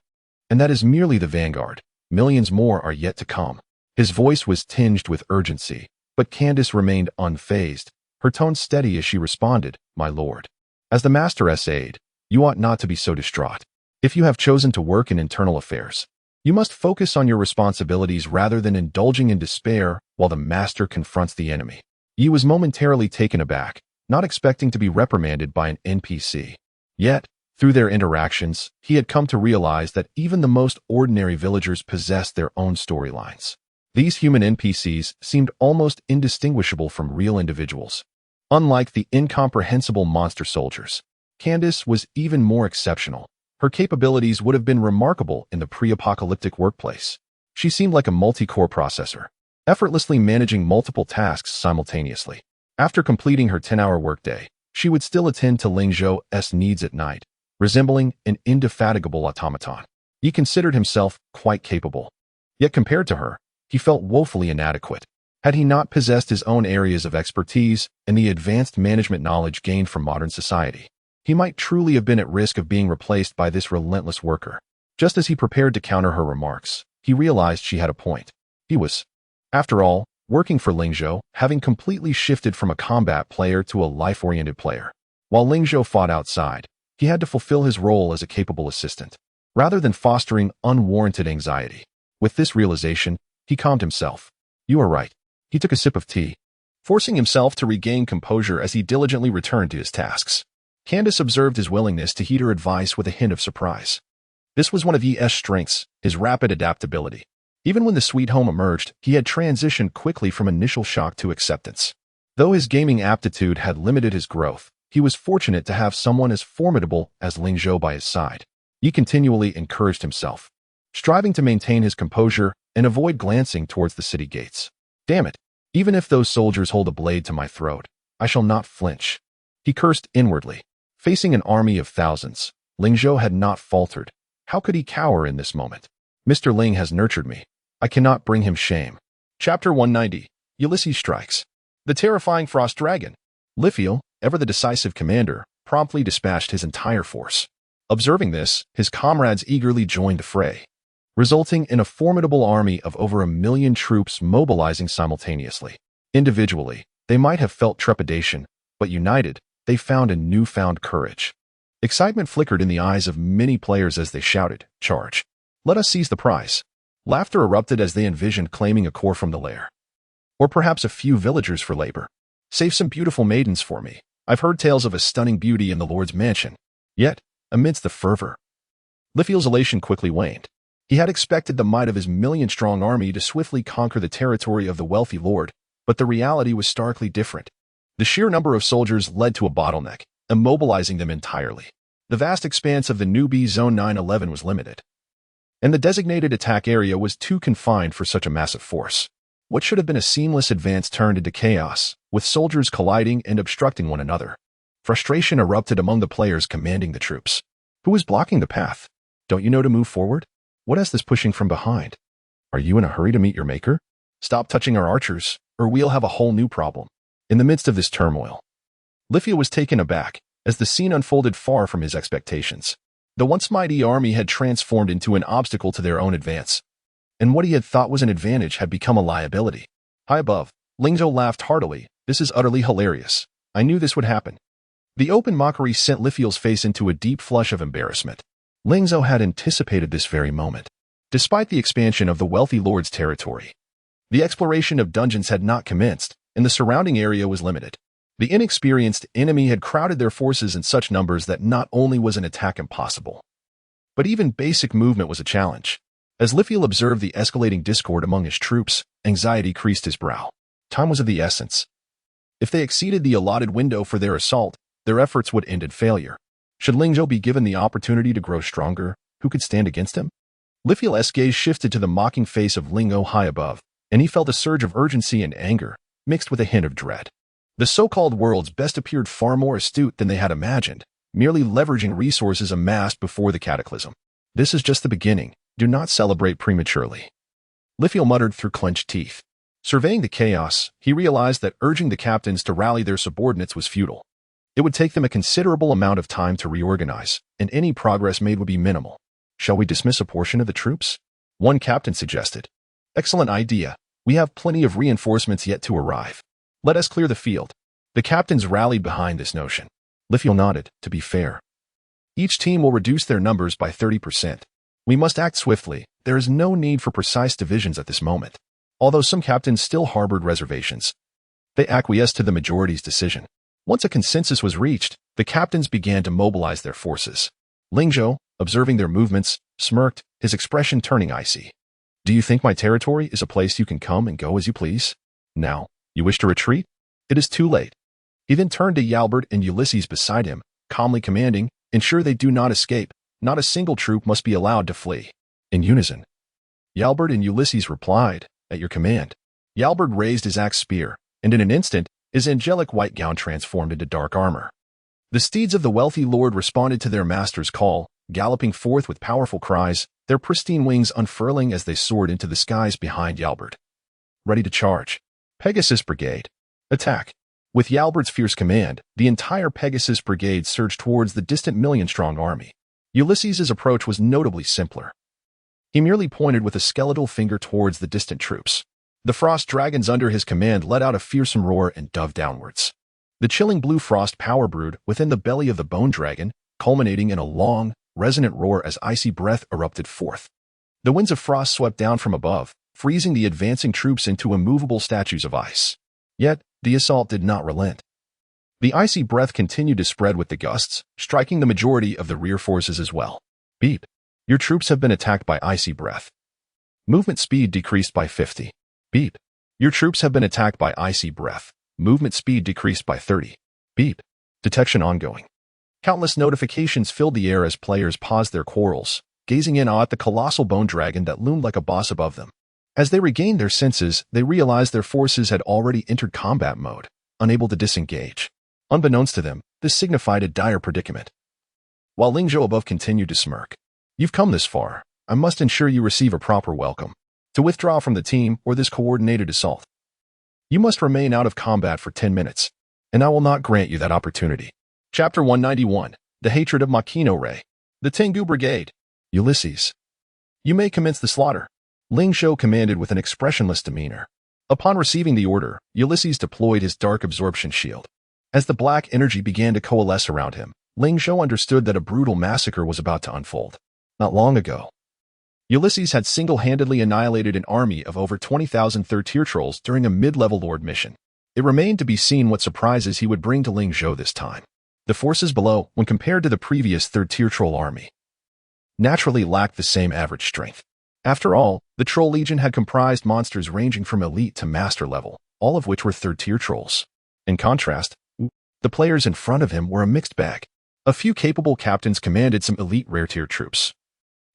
And that is merely the vanguard. Millions more are yet to come. His voice was tinged with urgency, but Candace remained unfazed, her tone steady as she responded, My lord. As the master's aide, you ought not to be so distraught. If you have chosen to work in internal affairs, you must focus on your responsibilities rather than indulging in despair while the master confronts the enemy. Yi was momentarily taken aback, not expecting to be reprimanded by an NPC. Yet, through their interactions, he had come to realize that even the most ordinary villagers possessed their own storylines. These human NPCs seemed almost indistinguishable from real individuals. Unlike the incomprehensible monster soldiers, Candace was even more exceptional. Her capabilities would have been remarkable in the pre-apocalyptic workplace. She seemed like a multi-core processor, effortlessly managing multiple tasks simultaneously. After completing her 10-hour workday, she would still attend to Ling Zhou's needs at night, resembling an indefatigable automaton. He considered himself quite capable. Yet compared to her, he felt woefully inadequate. Had he not possessed his own areas of expertise and the advanced management knowledge gained from modern society, he might truly have been at risk of being replaced by this relentless worker. Just as he prepared to counter her remarks, he realized she had a point. He was, after all, working for Ling Zhou, having completely shifted from a combat player to a life-oriented player. While Ling Zhou fought outside, he had to fulfill his role as a capable assistant, rather than fostering unwarranted anxiety. With this realization, he calmed himself. You are right. He took a sip of tea, forcing himself to regain composure as he diligently returned to his tasks. Candace observed his willingness to heed her advice with a hint of surprise. This was one of Yi's strengths, his rapid adaptability. Even when the sweet home emerged, he had transitioned quickly from initial shock to acceptance. Though his gaming aptitude had limited his growth, he was fortunate to have someone as formidable as Ling Zhou by his side. He continually encouraged himself, striving to maintain his composure and avoid glancing towards the city gates. Damn it! Even if those soldiers hold a blade to my throat, I shall not flinch. He cursed inwardly. Facing an army of thousands, Ling Zhou had not faltered. How could he cower in this moment? Mr. Ling has nurtured me. I cannot bring him shame. Chapter 190. Ulysses Strikes. The terrifying frost dragon. Lithiel, ever the decisive commander, promptly dispatched his entire force. Observing this, his comrades eagerly joined the fray, resulting in a formidable army of over 1,000,000 troops mobilizing simultaneously. Individually, they might have felt trepidation, but united, they found a newfound courage. Excitement flickered in the eyes of many players as they shouted, "Charge! Let us seize the prize!" Laughter erupted as they envisioned claiming a core from the lair. Or perhaps a few villagers for labor. Save some beautiful maidens for me. I've heard tales of a stunning beauty in the Lord's mansion. Yet, amidst the fervor, Lithiel's elation quickly waned. He had expected the might of his 1,000,000-strong army to swiftly conquer the territory of the wealthy lord, but the reality was starkly different. The sheer number of soldiers led to a bottleneck, immobilizing them entirely. The vast expanse of the newbie Zone 911 was limited, and the designated attack area was too confined for such a massive force. What should have been a seamless advance turned into chaos, with soldiers colliding and obstructing one another. Frustration erupted among the players commanding the troops. Who is blocking the path? Don't you know to move forward? What is this pushing from behind? Are you in a hurry to meet your maker? Stop touching our archers, or we'll have a whole new problem. In the midst of this turmoil, Lithiel was taken aback as the scene unfolded far from his expectations. The once mighty army had transformed into an obstacle to their own advance, and what he had thought was an advantage had become a liability. High above, Ling Zhou laughed heartily. This is utterly hilarious. I knew this would happen. The open mockery sent Lithiel's face into a deep flush of embarrassment. Ling Zhou had anticipated this very moment. Despite the expansion of the wealthy lord's territory, the exploration of dungeons had not commenced, and the surrounding area was limited. The inexperienced enemy had crowded their forces in such numbers that not only was an attack impossible, but even basic movement was a challenge. As Lithiel observed the escalating discord among his troops, anxiety creased his brow. Time was of the essence. If they exceeded the allotted window for their assault, their efforts would end in failure. Should Ling Zhou be given the opportunity to grow stronger, who could stand against him? Lithiel's gaze shifted to the mocking face of Ling Zhou high above, and he felt a surge of urgency and anger, mixed with a hint of dread. The so-called world's best appeared far more astute than they had imagined, merely leveraging resources amassed before the cataclysm. This is just the beginning. Do not celebrate prematurely. Lithiel muttered through clenched teeth. Surveying the chaos, he realized that urging the captains to rally their subordinates was futile. It would take them a considerable amount of time to reorganize, and any progress made would be minimal. Shall we dismiss a portion of the troops? One captain suggested. Excellent idea. We have plenty of reinforcements yet to arrive. Let us clear the field. The captains rallied behind this notion. Lithiel nodded, to be fair. Each team will reduce their numbers by 30%. We must act swiftly. There is no need for precise divisions at this moment. Although some captains still harbored reservations, they acquiesced to the majority's decision. Once a consensus was reached, the captains began to mobilize their forces. Ling Zhou, observing their movements, smirked, his expression turning icy. Do you think my territory is a place you can come and go as you please? Now, you wish to retreat? It is too late. He then turned to Yalbert and Ulysses beside him, calmly commanding, ensure they do not escape. not a single troop must be allowed to flee. In unison, Yalbert and Ulysses replied, "At your command." Yalbert raised his axe spear, and in an instant, his angelic white gown transformed into dark armor. The steeds of the wealthy lord responded to their master's call, galloping forth with powerful cries, their pristine wings unfurling as they soared into the skies behind Yalbert. Ready to charge. Pegasus Brigade. Attack. With Yalbert's fierce command, the entire Pegasus Brigade surged towards the distant million-strong army. Ulysses's approach was notably simpler. He merely pointed with a skeletal finger towards the distant troops. The frost dragons under his command let out a fearsome roar and dove downwards. The chilling blue frost power brewed within the belly of the bone dragon, culminating in a long, resonant roar as icy breath erupted forth. The winds of frost swept down from above, freezing the advancing troops into immovable statues of ice. Yet, the assault did not relent. The icy breath continued to spread with the gusts, striking the majority of the rear forces as well. Beep. Your troops have been attacked by icy breath. Movement speed decreased by 50. Beep. Your troops have been attacked by icy breath. Movement speed decreased by 30. Beep. Detection ongoing. Countless notifications filled the air as players paused their quarrels, gazing in awe at the colossal bone dragon that loomed like a boss above them. As they regained their senses, they realized their forces had already entered combat mode, unable to disengage. Unbeknownst to them, this signified a dire predicament. While Ling Zhou above continued to smirk. You've come this far. I must ensure you receive a proper welcome. To withdraw from the team or this coordinated assault, you must remain out of combat for 10 minutes, and I will not grant you that opportunity. Chapter 191. The Hatred of Makino Ray. The Tengu Brigade. Ulysses. You may commence the slaughter. Ling Zhou commanded with an expressionless demeanor. Upon receiving the order, Ulysses deployed his dark absorption shield. As the black energy began to coalesce around him, Ling Zhou understood that a brutal massacre was about to unfold. Not long ago, Ulysses had single-handedly annihilated an army of over 20,000 third-tier trolls during a mid-level lord mission. It remained to be seen what surprises he would bring to Ling Zhou this time. The forces below, when compared to the previous third-tier troll army, naturally lacked the same average strength. After all, the Troll Legion had comprised monsters ranging from elite to master level, all of which were third-tier trolls. In contrast, the players in front of him were a mixed bag. A few capable captains commanded some elite rare-tier troops,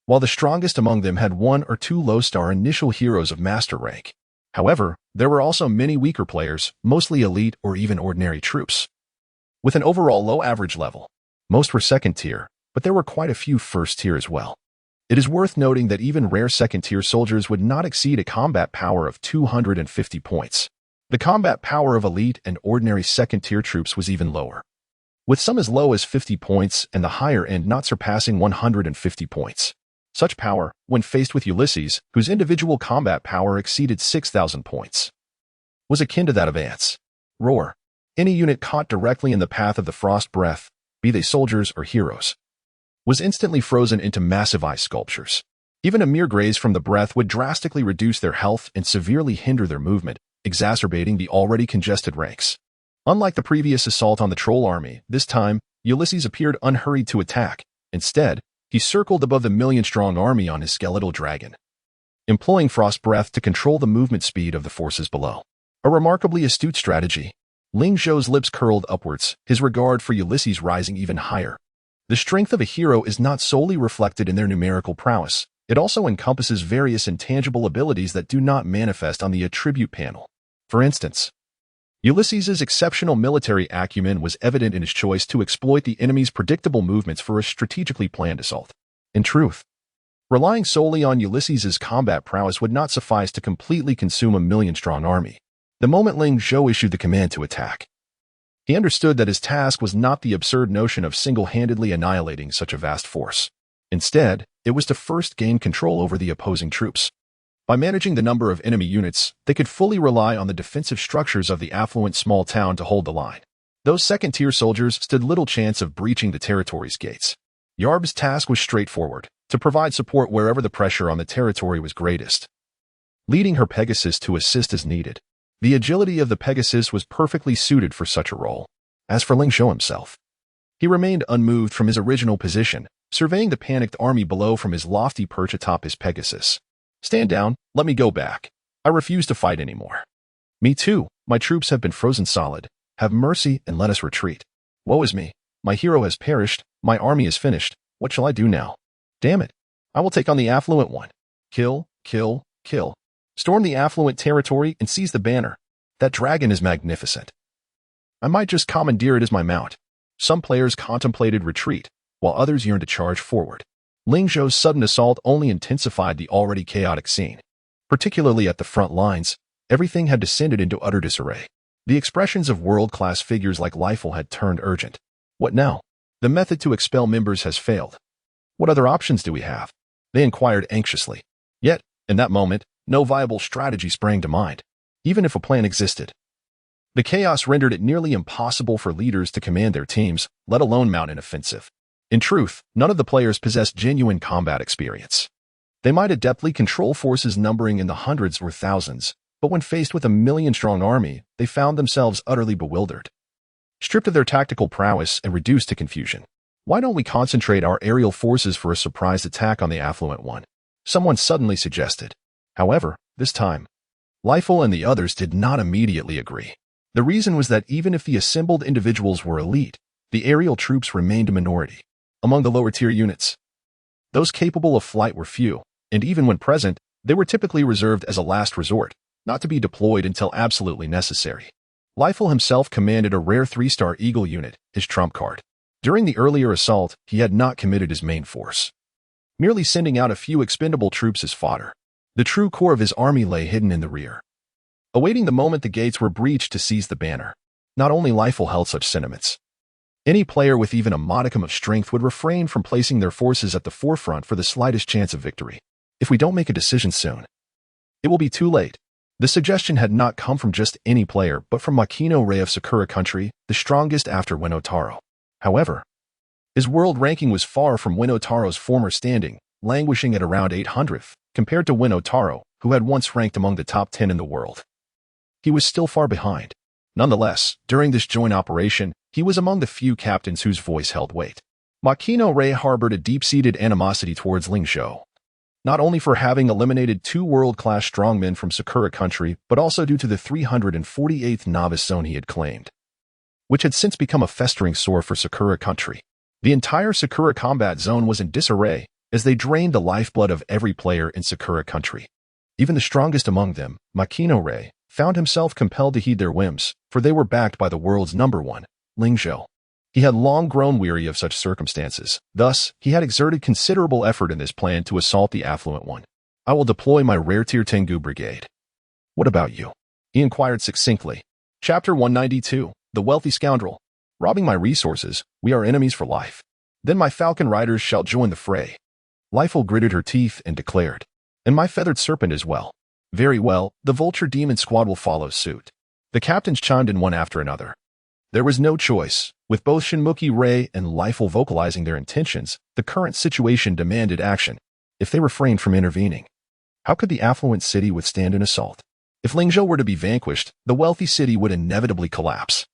while the strongest among them had one or two low-star initial heroes of master rank. However, there were also many weaker players, mostly elite or even ordinary troops, with an overall low average level. Most were second-tier, but there were quite a few first-tier as well. It is worth noting that even rare second-tier soldiers would not exceed a combat power of 250 points. The combat power of elite and ordinary second-tier troops was even lower, with some as low as 50 points and the higher end not surpassing 150 points. Such power, when faced with Ulysses, whose individual combat power exceeded 6,000 points, was akin to that of ants. Roar. Any unit caught directly in the path of the frost breath, be they soldiers or heroes, was instantly frozen into massive ice sculptures. Even a mere graze from the breath would drastically reduce their health and severely hinder their movement, exacerbating the already congested ranks. Unlike the previous assault on the troll army, this time, Ulysses appeared unhurried to attack. Instead, he circled above the million-strong army on his skeletal dragon, employing frost breath to control the movement speed of the forces below. A remarkably astute strategy. Ling Zhou's lips curled upwards, his regard for Ulysses rising even higher. The strength of a hero is not solely reflected in their numerical prowess. It also encompasses various intangible abilities that do not manifest on the attribute panel. For instance, Ulysses's exceptional military acumen was evident in his choice to exploit the enemy's predictable movements for a strategically planned assault. In truth, relying solely on Ulysses's combat prowess would not suffice to completely consume a million-strong army. The moment Ling Zhou issued the command to attack, he understood that his task was not the absurd notion of single-handedly annihilating such a vast force. Instead, it was to first gain control over the opposing troops. By managing the number of enemy units, they could fully rely on the defensive structures of the affluent small town to hold the line. Those second-tier soldiers stood little chance of breaching the territory's gates. Yarb's task was straightforward, to provide support wherever the pressure on the territory was greatest, leading her Pegasus to assist as needed. The agility of the Pegasus was perfectly suited for such a role. As for Ling Zhou himself, he remained unmoved from his original position, surveying the panicked army below from his lofty perch atop his Pegasus. Stand down, let me go back. I refuse to fight anymore. Me too, my troops have been frozen solid. Have mercy and let us retreat. Woe is me, my hero has perished, my army is finished, What shall I do now? Damn it. I will take on the affluent one. Kill, kill, kill. Storm the affluent territory and seize the banner. That dragon is magnificent. I might just commandeer it as my mount. Some players contemplated retreat, while others yearned to charge forward. Ling Zhou's sudden assault only intensified the already chaotic scene. Particularly at the front lines, everything had descended into utter disarray. The expressions of world-class figures like Raffle had turned urgent. What now? The method to expel members has failed. What other options do we have? They inquired anxiously. Yet, in that moment, no viable strategy sprang to mind, even if a plan existed. The chaos rendered it nearly impossible for leaders to command their teams, let alone mount an offensive. In truth, none of the players possessed genuine combat experience. They might adeptly control forces numbering in the hundreds or thousands, but when faced with a million-strong army, they found themselves utterly bewildered. Stripped of their tactical prowess and reduced to confusion. Why don't we concentrate our aerial forces for a surprise attack on the affluent one? Someone suddenly suggested. However, this time, Raffle and the others did not immediately agree. The reason was that even if the assembled individuals were elite, the aerial troops remained a minority. Among the lower-tier units, those capable of flight were few, and even when present, they were typically reserved as a last resort, not to be deployed until absolutely necessary. Raffle himself commanded a rare 3-star Eagle unit, his trump card. During the earlier assault, he had not committed his main force, merely sending out a few expendable troops as fodder. The true core of his army lay hidden in the rear, awaiting the moment the gates were breached to seize the banner. Not only Raffle held such sentiments. Any player with even a modicum of strength would refrain from placing their forces at the forefront for the slightest chance of victory. If we don't make a decision soon, it will be too late. The suggestion had not come from just any player, but from Makino Rei of Sakura Country, the strongest after Winotaro. However, his world ranking was far from Winotaro's former standing, languishing at around 800th, compared to Winotaro, who had once ranked among the top 10 in the world. He was still far behind. Nonetheless, during this joint operation, he was among the few captains whose voice held weight. Makino Rei harbored a deep-seated animosity towards Ling Zhou, not only for having eliminated 2 world-class strongmen from Sakura Country, but also due to the 348th novice zone he had claimed, which had since become a festering sore for Sakura Country. The entire Sakura combat zone was in disarray, as they drained the lifeblood of every player in Sakura Country. Even the strongest among them, Makino Rei, found himself compelled to heed their whims, for they were backed by the world's #1, Ling Zhou. He had long grown weary of such circumstances. Thus, he had exerted considerable effort in this plan to assault the affluent one. I will deploy my rare-tier Tengu brigade. What about you? He inquired succinctly. Chapter 192, The Wealthy Scoundrel. Robbing my resources, we are enemies for life. Then my falcon riders shall join the fray. Raffle gritted her teeth and declared. And my feathered serpent as well. Very well, the vulture demon squad will follow suit. The captains chimed in one after another. There was no choice. With both Shinmuki Rei and Raffle vocalizing their intentions, the current situation demanded action. If they refrained from intervening, how could the affluent city withstand an assault? If Ling Zhou were to be vanquished, the wealthy city would inevitably collapse.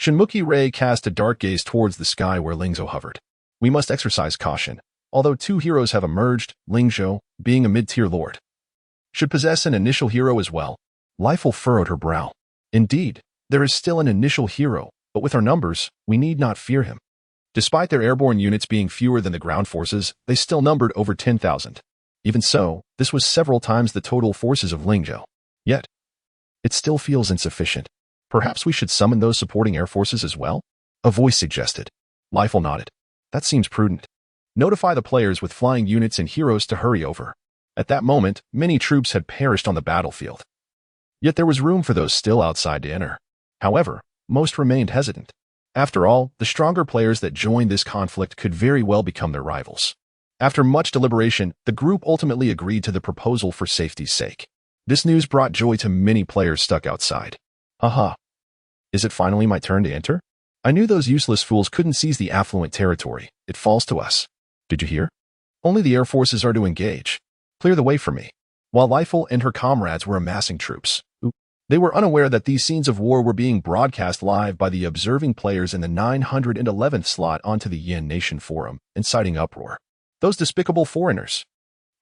Shinmuki Rei cast a dark gaze towards the sky where Ling Zhou hovered. We must exercise caution. Although 2 heroes have emerged, Ling Zhou, being a mid-tier lord, should possess an initial hero as well. Raffle furrowed her brow. Indeed, there is still an initial hero, but with our numbers, we need not fear him. Despite their airborne units being fewer than the ground forces, they still numbered over 10,000. Even so, this was several times the total forces of Ling Zhou. Yet, it still feels insufficient. Perhaps we should summon those supporting air forces as well? A voice suggested. Raffle nodded. That seems prudent. Notify the players with flying units and heroes to hurry over. At that moment, many troops had perished on the battlefield. Yet there was room for those still outside to enter. However, most remained hesitant. After all, the stronger players that joined this conflict could very well become their rivals. After much deliberation, the group ultimately agreed to the proposal for safety's sake. This news brought joy to many players stuck outside. Haha. Is it finally my turn to enter? I knew those useless fools couldn't seize the affluent territory. It falls to us. Did you hear? Only the air forces are to engage. Clear the way for me. While Raffle and her comrades were amassing troops, they were unaware that these scenes of war were being broadcast live by the observing players in the 911th slot onto the Yin Nation forum, inciting uproar. Those despicable foreigners.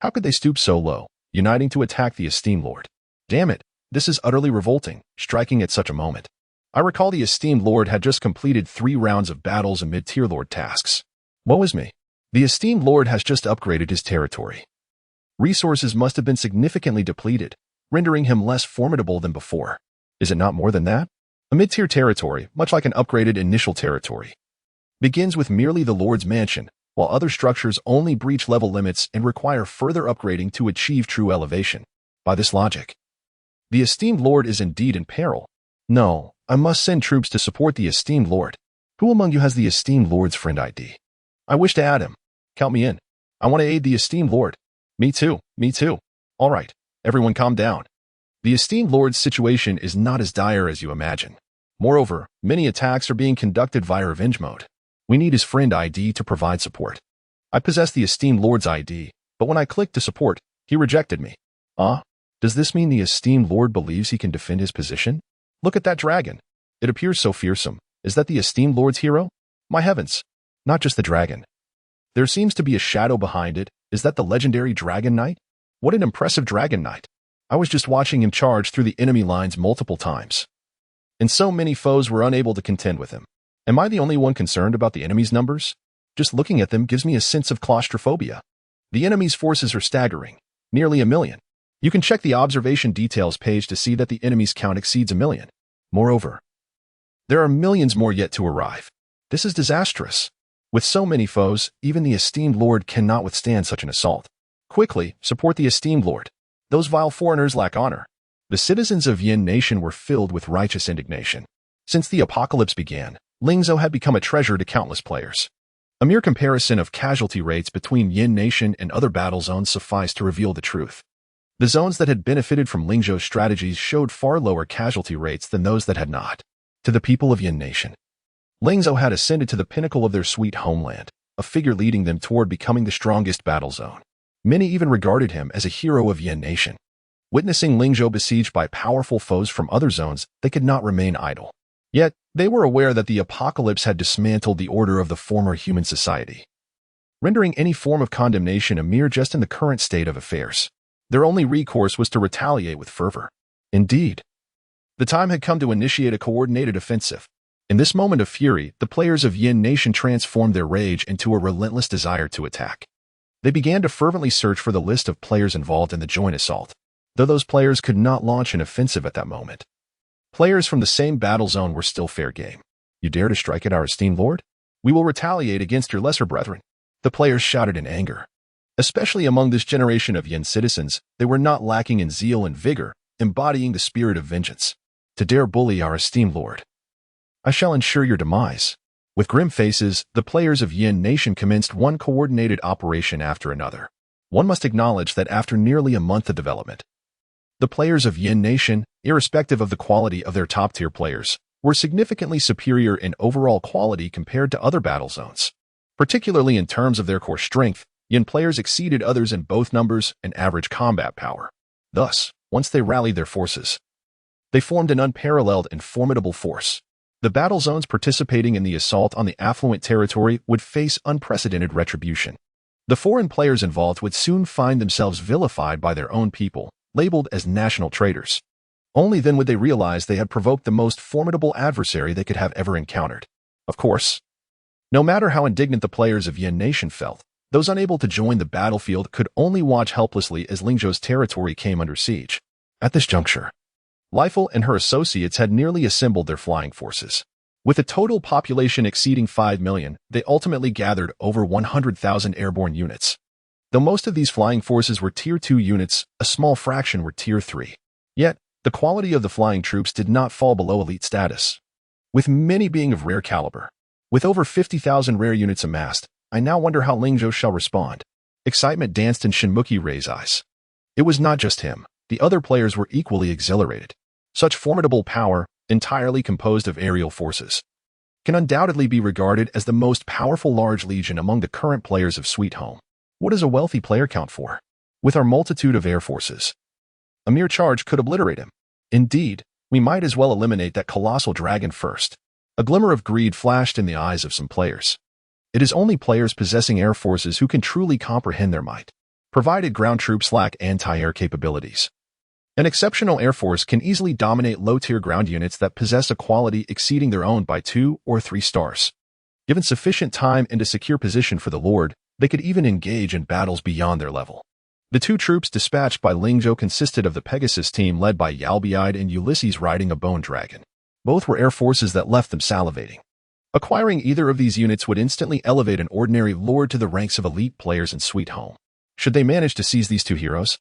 How could they stoop so low, uniting to attack the esteemed lord? Damn it, this is utterly revolting, striking at such a moment. I recall the esteemed lord had just completed 3 rounds of battles and mid-tier lord tasks. Woe is me. The esteemed lord has just upgraded his territory. Resources must have been significantly depleted, rendering him less formidable than before. Is it not more than that? A mid-tier territory, much like an upgraded initial territory, begins with merely the lord's mansion, while other structures only breach level limits and require further upgrading to achieve true elevation. By this logic, the esteemed lord is indeed in peril. No, I must send troops to support the esteemed lord. Who among you has the esteemed lord's friend ID? I wish to add him. Count me in. I want to aid the esteemed lord. Me too, me too. All right, everyone calm down. The esteemed lord's situation is not as dire as you imagine. Moreover, many attacks are being conducted via revenge mode. We need his friend ID to provide support. I possess the esteemed lord's ID, but when I clicked to support, he rejected me. Does this mean the esteemed lord believes he can defend his position? Look at that dragon. It appears so fearsome. Is that the esteemed lord's hero? My heavens, not just the dragon. There seems to be a shadow behind it. Is that the legendary Dragon Knight? What an impressive Dragon Knight. I was just watching him charge through the enemy lines multiple times, and so many foes were unable to contend with him. Am I the only one concerned about the enemy's numbers? Just looking at them gives me a sense of claustrophobia. The enemy's forces are staggering, nearly 1 million. You can check the observation details page to see that the enemy's count exceeds 1 million. Moreover, there are millions more yet to arrive. This is disastrous. With so many foes, even the esteemed lord cannot withstand such an assault. Quickly, support the esteemed lord. Those vile foreigners lack honor. The citizens of Yin Nation were filled with righteous indignation. Since the apocalypse began, Ling Zhou had become a treasure to countless players. A mere comparison of casualty rates between Yin Nation and other battle zones sufficed to reveal the truth. The zones that had benefited from Ling Zhou's strategies showed far lower casualty rates than those that had not. To the people of Yin Nation, Ling Zhou had ascended to the pinnacle of their sweet homeland, a figure leading them toward becoming the strongest battle zone. Many even regarded him as a hero of Yin Nation. Witnessing Ling Zhou besieged by powerful foes from other zones, they could not remain idle. Yet, they were aware that the apocalypse had dismantled the order of the former human society, rendering any form of condemnation a mere jest in the current state of affairs. Their only recourse was to retaliate with fervor. Indeed, the time had come to initiate a coordinated offensive. In this moment of fury, the players of Yin Nation transformed their rage into a relentless desire to attack. They began to fervently search for the list of players involved in the joint assault, though those players could not launch an offensive at that moment. Players from the same battle zone were still fair game. You dare to strike at our esteemed lord? We will retaliate against your lesser brethren. The players shouted in anger. Especially among this generation of Yin citizens, they were not lacking in zeal and vigor, embodying the spirit of vengeance. To dare bully our esteemed lord, I shall ensure your demise. With grim faces, the players of Yin Nation commenced one coordinated operation after another. One must acknowledge that after nearly a month of development, the players of Yin Nation, irrespective of the quality of their top-tier players, were significantly superior in overall quality compared to other battle zones. Particularly in terms of their core strength, Yin players exceeded others in both numbers and average combat power. Thus, once they rallied their forces, they formed an unparalleled and formidable force. The battle zones participating in the assault on the affluent territory would face unprecedented retribution. The foreign players involved would soon find themselves vilified by their own people, labeled as national traitors. Only then would they realize they had provoked the most formidable adversary they could have ever encountered. Of course, no matter how indignant the players of Yin Nation felt, those unable to join the battlefield could only watch helplessly as Ling Zhou's territory came under siege. At this juncture, Raffle and her associates had nearly assembled their flying forces. With a total population exceeding 5 million, they ultimately gathered over 100,000 airborne units. Though most of these flying forces were Tier 2 units, a small fraction were Tier 3. Yet, the quality of the flying troops did not fall below elite status, with many being of rare caliber. With over 50,000 rare units amassed, I now wonder how Ling Zhou shall respond. Excitement danced in Shinmuki Rei's eyes. It was not just him. The other players were equally exhilarated. Such formidable power, entirely composed of aerial forces, can undoubtedly be regarded as the most powerful large legion among the current players of Sweet Home. What is a wealthy player count for? With our multitude of air forces, a mere charge could obliterate him. Indeed, we might as well eliminate that colossal dragon first. A glimmer of greed flashed in the eyes of some players. It is only players possessing air forces who can truly comprehend their might, provided ground troops lack anti-air capabilities. An exceptional air force can easily dominate low-tier ground units that possess a quality exceeding their own by 2 or 3 stars. Given sufficient time and a secure position for the Lord, They could even engage in battles beyond their level. The two troops dispatched by Ling Zhou consisted of the Pegasus team led by Yalbeide and Ulysses riding a bone dragon. Both were air forces that left them salivating. Acquiring either of these units would instantly elevate an ordinary lord to the ranks of elite players in Sweet Home. Should they manage to seize these two heroes,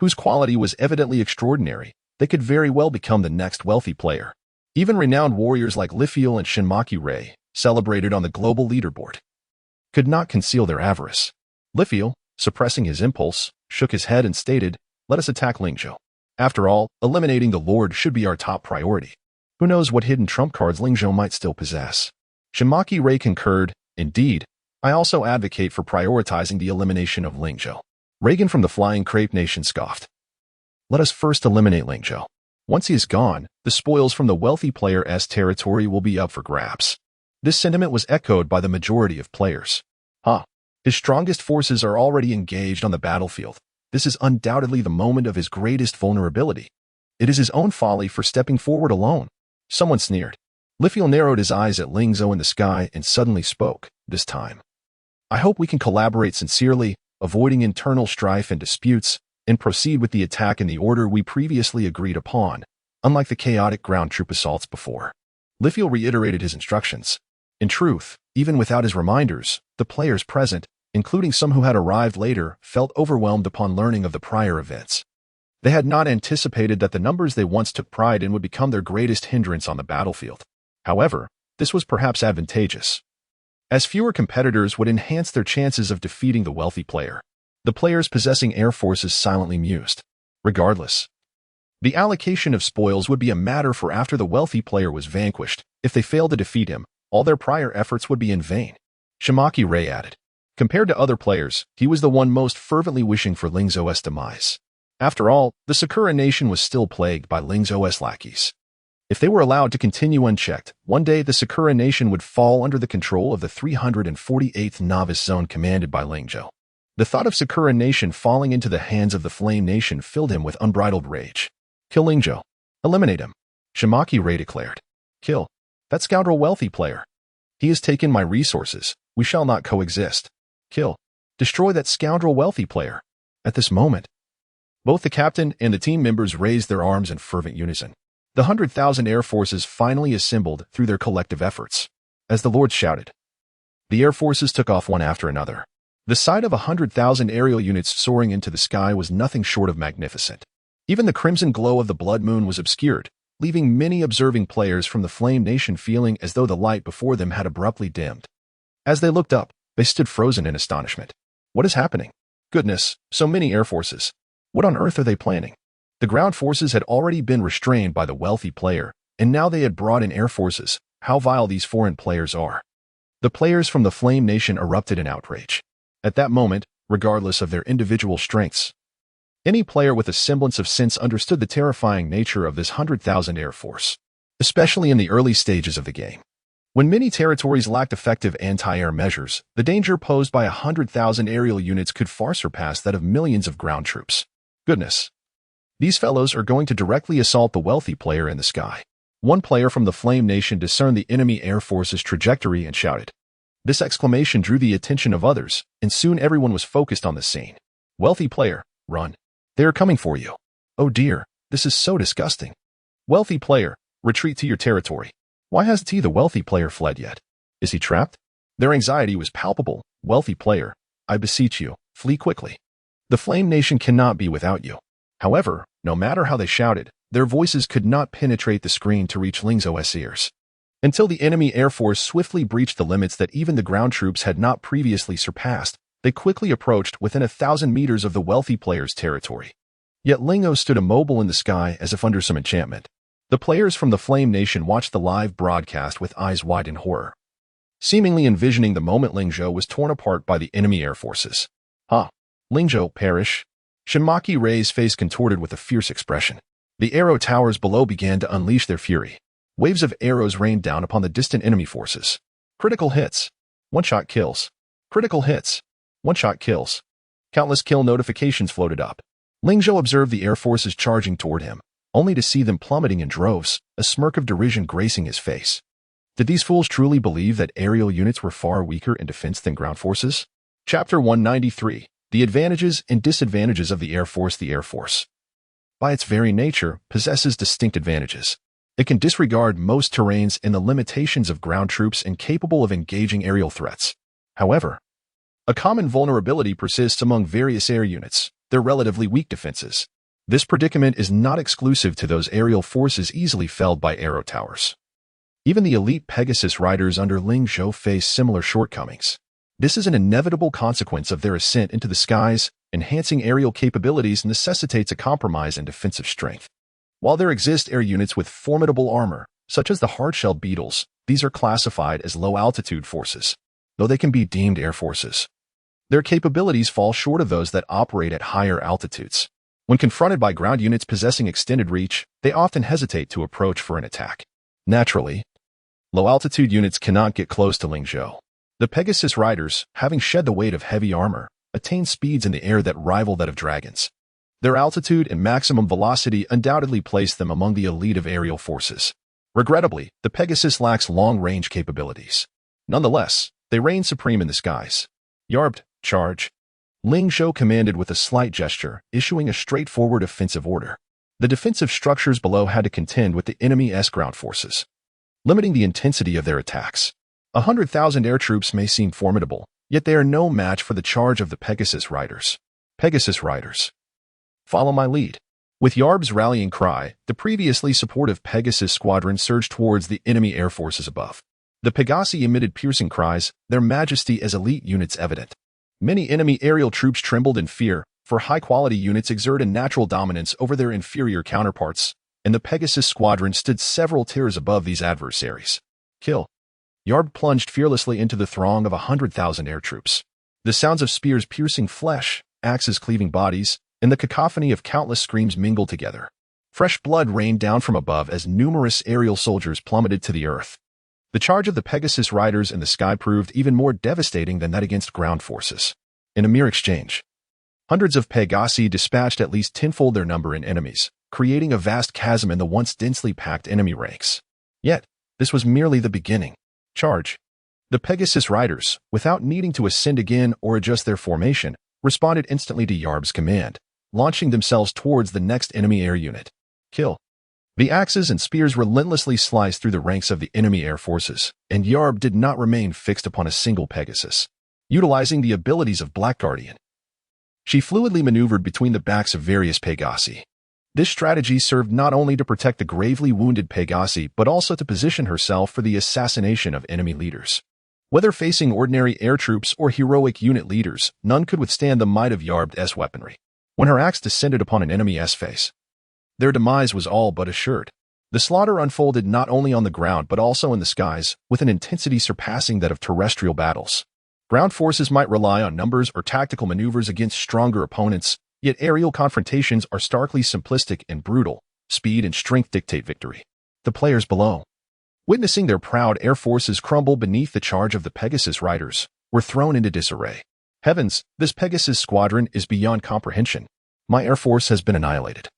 whose quality was evidently extraordinary, they could very well become the next wealthy player. Even renowned warriors like Lithiel and Shinmaki Rei, celebrated on the global leaderboard, could not conceal their avarice. Lithiel, suppressing his impulse, shook his head and stated, "Let us attack Ling Zhou. After all, eliminating the Lord should be our top priority. Who knows what hidden trump cards Ling Zhou might still possess?" Shinmaki Rei concurred, "Indeed, I also advocate for prioritizing the elimination of Ling Zhou." Reagan from the Flying Crepe Nation scoffed, "Let us first eliminate Ling Zhou. Once he is gone, the spoils from the wealthy player's territory will be up for grabs." This sentiment was echoed by the majority of players. His strongest forces are already engaged on the battlefield. This is undoubtedly the moment of his greatest vulnerability. It is his own folly for stepping forward alone. Someone sneered. Lithiel narrowed his eyes at Ling Zhou in the sky and suddenly spoke, this time. "I hope we can collaborate sincerely, avoiding internal strife and disputes, and proceed with the attack in the order we previously agreed upon, unlike the chaotic ground troop assaults before." Lithiel reiterated his instructions. In truth, even without his reminders, the players present, including some who had arrived later, felt overwhelmed upon learning of the prior events. They had not anticipated that the numbers they once took pride in would become their greatest hindrance on the battlefield. However, this was perhaps advantageous, as fewer competitors would enhance their chances of defeating the wealthy player. The players possessing air forces silently mused. Regardless, the allocation of spoils would be a matter for after the wealthy player was vanquished. If they failed to defeat him, all their prior efforts would be in vain. Shinmaki Rei added. Compared to other players, he was the one most fervently wishing for Ling Zhou's demise. After all, the Sakura nation was still plagued by Ling Zhou's lackeys. If they were allowed to continue unchecked, one day the Sakura nation would fall under the control of the 348th Novice Zone commanded by Ling Zhou. The thought of Sakura nation falling into the hands of the Flame nation filled him with unbridled rage. "Kill Ling Zhou. Eliminate him," Shinmaki Rei declared. "Kill that scoundrel wealthy player. He has taken my resources. We shall not coexist. Kill. Destroy that scoundrel wealthy player." At this moment, both the captain and the team members raised their arms in fervent unison. The 100,000 air forces finally assembled through their collective efforts. As the lords shouted, the air forces took off one after another. The sight of 100,000 aerial units soaring into the sky was nothing short of magnificent. Even the crimson glow of the blood moon was obscured, leaving many observing players from the Flame Nation feeling as though the light before them had abruptly dimmed. As they looked up, they stood frozen in astonishment. What is happening? Goodness, so many air forces. What on earth are they planning? The ground forces had already been restrained by the wealthy player, and now they had brought in air forces. How vile these foreign players are. The players from the Flame Nation erupted in outrage. At that moment, regardless of their individual strengths, any player with a semblance of sense understood the terrifying nature of this 100,000 air force, especially in the early stages of the game. When many territories lacked effective anti-air measures, the danger posed by 100,000 aerial units could far surpass that of millions of ground troops. Goodness. These fellows are going to directly assault the wealthy player in the sky. One player from the Flame Nation discerned the enemy air force's trajectory and shouted. This exclamation drew the attention of others, and soon everyone was focused on the scene. "Wealthy player, run. They are coming for you. Oh dear, this is so disgusting. Wealthy player, retreat to your territory. Why hasn't the wealthy player fled yet? Is he trapped?" Their anxiety was palpable. "Wealthy player, I beseech you, flee quickly. The Flame Nation cannot be without you." However, no matter how they shouted, their voices could not penetrate the screen to reach Ling Zhou's ears. Until the enemy air force swiftly breached the limits that even the ground troops had not previously surpassed, they quickly approached within 1,000 meters of the wealthy player's territory. Yet Ling Zhou stood immobile in the sky as if under some enchantment. The players from the Flame Nation watched the live broadcast with eyes wide in horror, seemingly envisioning the moment Ling Zhou was torn apart by the enemy air forces. Ling Zhou perish? Shinmaki Rei's face contorted with a fierce expression. The arrow towers below began to unleash their fury. Waves of arrows rained down upon the distant enemy forces. Critical hits. One-shot kills. Critical hits. One-shot kills. Countless kill notifications floated up. Ling Zhou observed the air forces charging toward him, only to see them plummeting in droves, a smirk of derision gracing his face. Did these fools truly believe that aerial units were far weaker in defense than ground forces? Chapter 193. The Advantages and Disadvantages of the Air Force. The Air Force, by its very nature, possesses distinct advantages. It can disregard most terrains and the limitations of ground troops and capable of engaging aerial threats. However, a common vulnerability persists among various air units, their relatively weak defenses. This predicament is not exclusive to those aerial forces easily felled by arrow towers. Even the elite Pegasus riders under Ling Zhou face similar shortcomings. This is an inevitable consequence of their ascent into the skies. Enhancing aerial capabilities necessitates a compromise in defensive strength. While there exist air units with formidable armor, such as the hard-shelled beetles, these are classified as low-altitude forces, though they can be deemed air forces. Their capabilities fall short of those that operate at higher altitudes. When confronted by ground units possessing extended reach, they often hesitate to approach for an attack. Naturally, low-altitude units cannot get close to Ling Zhou. The Pegasus riders, having shed the weight of heavy armor, attain speeds in the air that rival that of dragons. Their altitude and maximum velocity undoubtedly place them among the elite of aerial forces. Regrettably, the Pegasus lacks long-range capabilities. Nonetheless, they reign supreme in the skies. Yarbed, charge. Ling Zhou commanded with a slight gesture, issuing a straightforward offensive order. The defensive structures below had to contend with the enemy's ground forces, limiting the intensity of their attacks. 100,000 air troops may seem formidable, yet they are no match for the charge of the Pegasus riders. Pegasus riders, follow my lead. With Yarb's rallying cry, the previously supportive Pegasus squadron surged towards the enemy air forces above. The Pegasi emitted piercing cries, their majesty as elite units evident. Many enemy aerial troops trembled in fear, for high-quality units exert a natural dominance over their inferior counterparts, and the Pegasus squadron stood several tiers above these adversaries. Kill. Yarb plunged fearlessly into the throng of 100,000 air troops. The sounds of spears piercing flesh, axes cleaving bodies, and the cacophony of countless screams mingled together. Fresh blood rained down from above as numerous aerial soldiers plummeted to the earth. The charge of the Pegasus riders in the sky proved even more devastating than that against ground forces. In a mere exchange, hundreds of Pegasi dispatched at least tenfold their number in enemies, creating a vast chasm in the once densely packed enemy ranks. Yet, this was merely the beginning. Charge. The Pegasus riders, without needing to ascend again or adjust their formation, responded instantly to Yarb's command, launching themselves towards the next enemy air unit. Kill. The axes and spears relentlessly sliced through the ranks of the enemy air forces, and Yarb did not remain fixed upon a single Pegasus. Utilizing the abilities of Black Guardian, she fluidly maneuvered between the backs of various Pegasi. This strategy served not only to protect the gravely wounded Pegasi, but also to position herself for the assassination of enemy leaders. Whether facing ordinary air troops or heroic unit leaders, none could withstand the might of Yarb's weaponry. When her axe descended upon an enemy's face, their demise was all but assured. The slaughter unfolded not only on the ground but also in the skies, with an intensity surpassing that of terrestrial battles. Ground forces might rely on numbers or tactical maneuvers against stronger opponents, yet aerial confrontations are starkly simplistic and brutal. Speed and strength dictate victory. The players below, witnessing their proud air forces crumble beneath the charge of the Pegasus riders, were thrown into disarray. Heavens, this Pegasus squadron is beyond comprehension. My air force has been annihilated.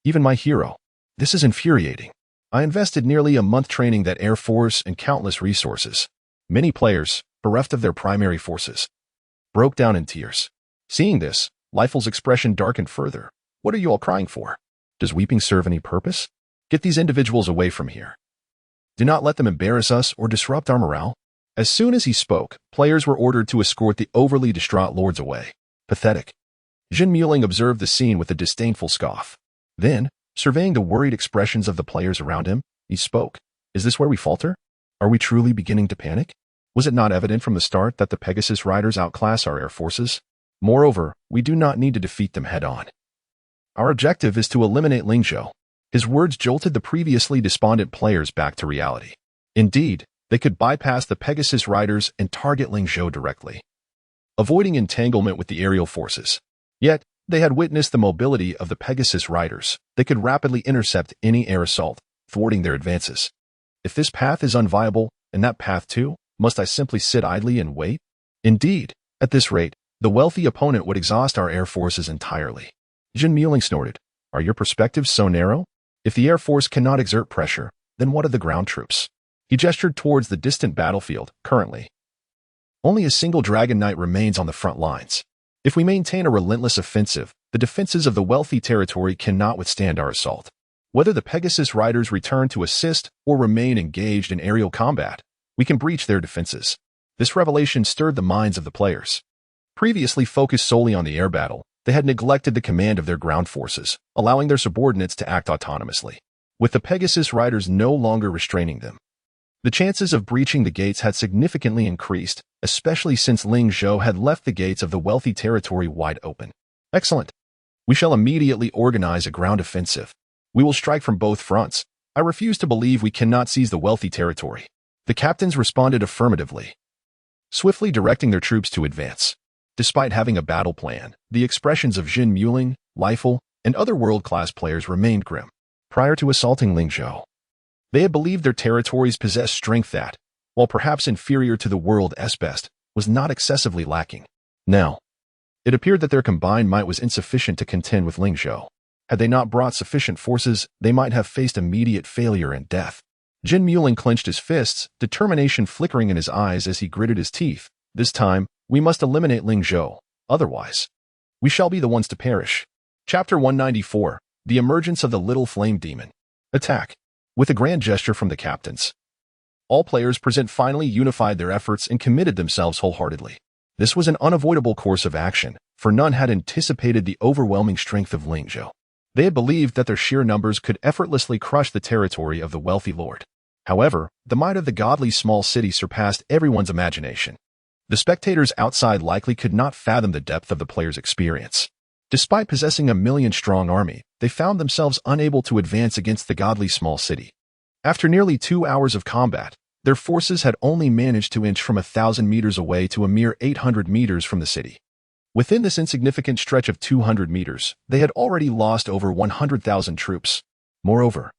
Even my hero. This is infuriating. I invested nearly a month training that air force and countless resources. Many players, bereft of their primary forces, broke down in tears. Seeing this, Raffle's expression darkened further. What are you all crying for? Does weeping serve any purpose? Get these individuals away from here. Do not let them embarrass us or disrupt our morale. As soon as he spoke, players were ordered to escort the overly distraught lords away. Pathetic. Jin Muling observed the scene with a disdainful scoff. Then, surveying the worried expressions of the players around him, he spoke. Is this where we falter? Are we truly beginning to panic? Was it not evident from the start that the Pegasus riders outclass our air forces? Moreover, we do not need to defeat them head-on. Our objective is to eliminate Ling Zhou. His words jolted the previously despondent players back to reality. Indeed, they could bypass the Pegasus riders and target Ling Zhou directly, avoiding entanglement with the aerial forces. Yet, they had witnessed the mobility of the Pegasus riders. They could rapidly intercept any air assault, thwarting their advances. If this path is unviable, and that path too, must I simply sit idly and wait? Indeed, at this rate, the wealthy opponent would exhaust our air forces entirely. Jin Muling snorted. Are your perspectives so narrow? If the air force cannot exert pressure, then what of the ground troops? He gestured towards the distant battlefield. Currently, Only a single Dragon Knight remains on the front lines. If we maintain a relentless offensive, the defenses of the wealthy territory cannot withstand our assault. Whether the Pegasus riders return to assist or remain engaged in aerial combat, we can breach their defenses. This revelation stirred the minds of the players. Previously focused solely on the air battle, they had neglected the command of their ground forces, allowing their subordinates to act autonomously. With the Pegasus riders no longer restraining them, the chances of breaching the gates had significantly increased, especially since Ling Zhou had left the gates of the wealthy territory wide open. Excellent. We shall immediately organize a ground offensive. We will strike from both fronts. I refuse to believe we cannot seize the wealthy territory. The captains responded affirmatively, swiftly directing their troops to advance. Despite having a battle plan, the expressions of Jin Muling, Raffle, and other world-class players remained grim. Prior to assaulting Ling Zhou, they had believed their territories possessed strength that, while perhaps inferior to the world's best, was not excessively lacking. Now, it appeared that their combined might was insufficient to contend with Ling Zhou. Had they not brought sufficient forces, they might have faced immediate failure and death. Jin Muling clenched his fists, determination flickering in his eyes as he gritted his teeth. This time, we must eliminate Ling Zhou. Otherwise, we shall be the ones to perish. Chapter 194. The Emergence of the Little Flame Demon. Attack. With a grand gesture from the captains, all players present finally unified their efforts and committed themselves wholeheartedly. This was an unavoidable course of action, for none had anticipated the overwhelming strength of Ling Zhou. They had believed that their sheer numbers could effortlessly crush the territory of the wealthy lord. However, the might of the godly small city surpassed everyone's imagination. The spectators outside likely could not fathom the depth of the players' experience. Despite possessing a million-strong army, they found themselves unable to advance against the godly small city. After nearly 2 hours of combat, their forces had only managed to inch from 1,000 meters away to a mere 800 meters from the city. Within this insignificant stretch of 200 meters, they had already lost over 100,000 troops. Moreover,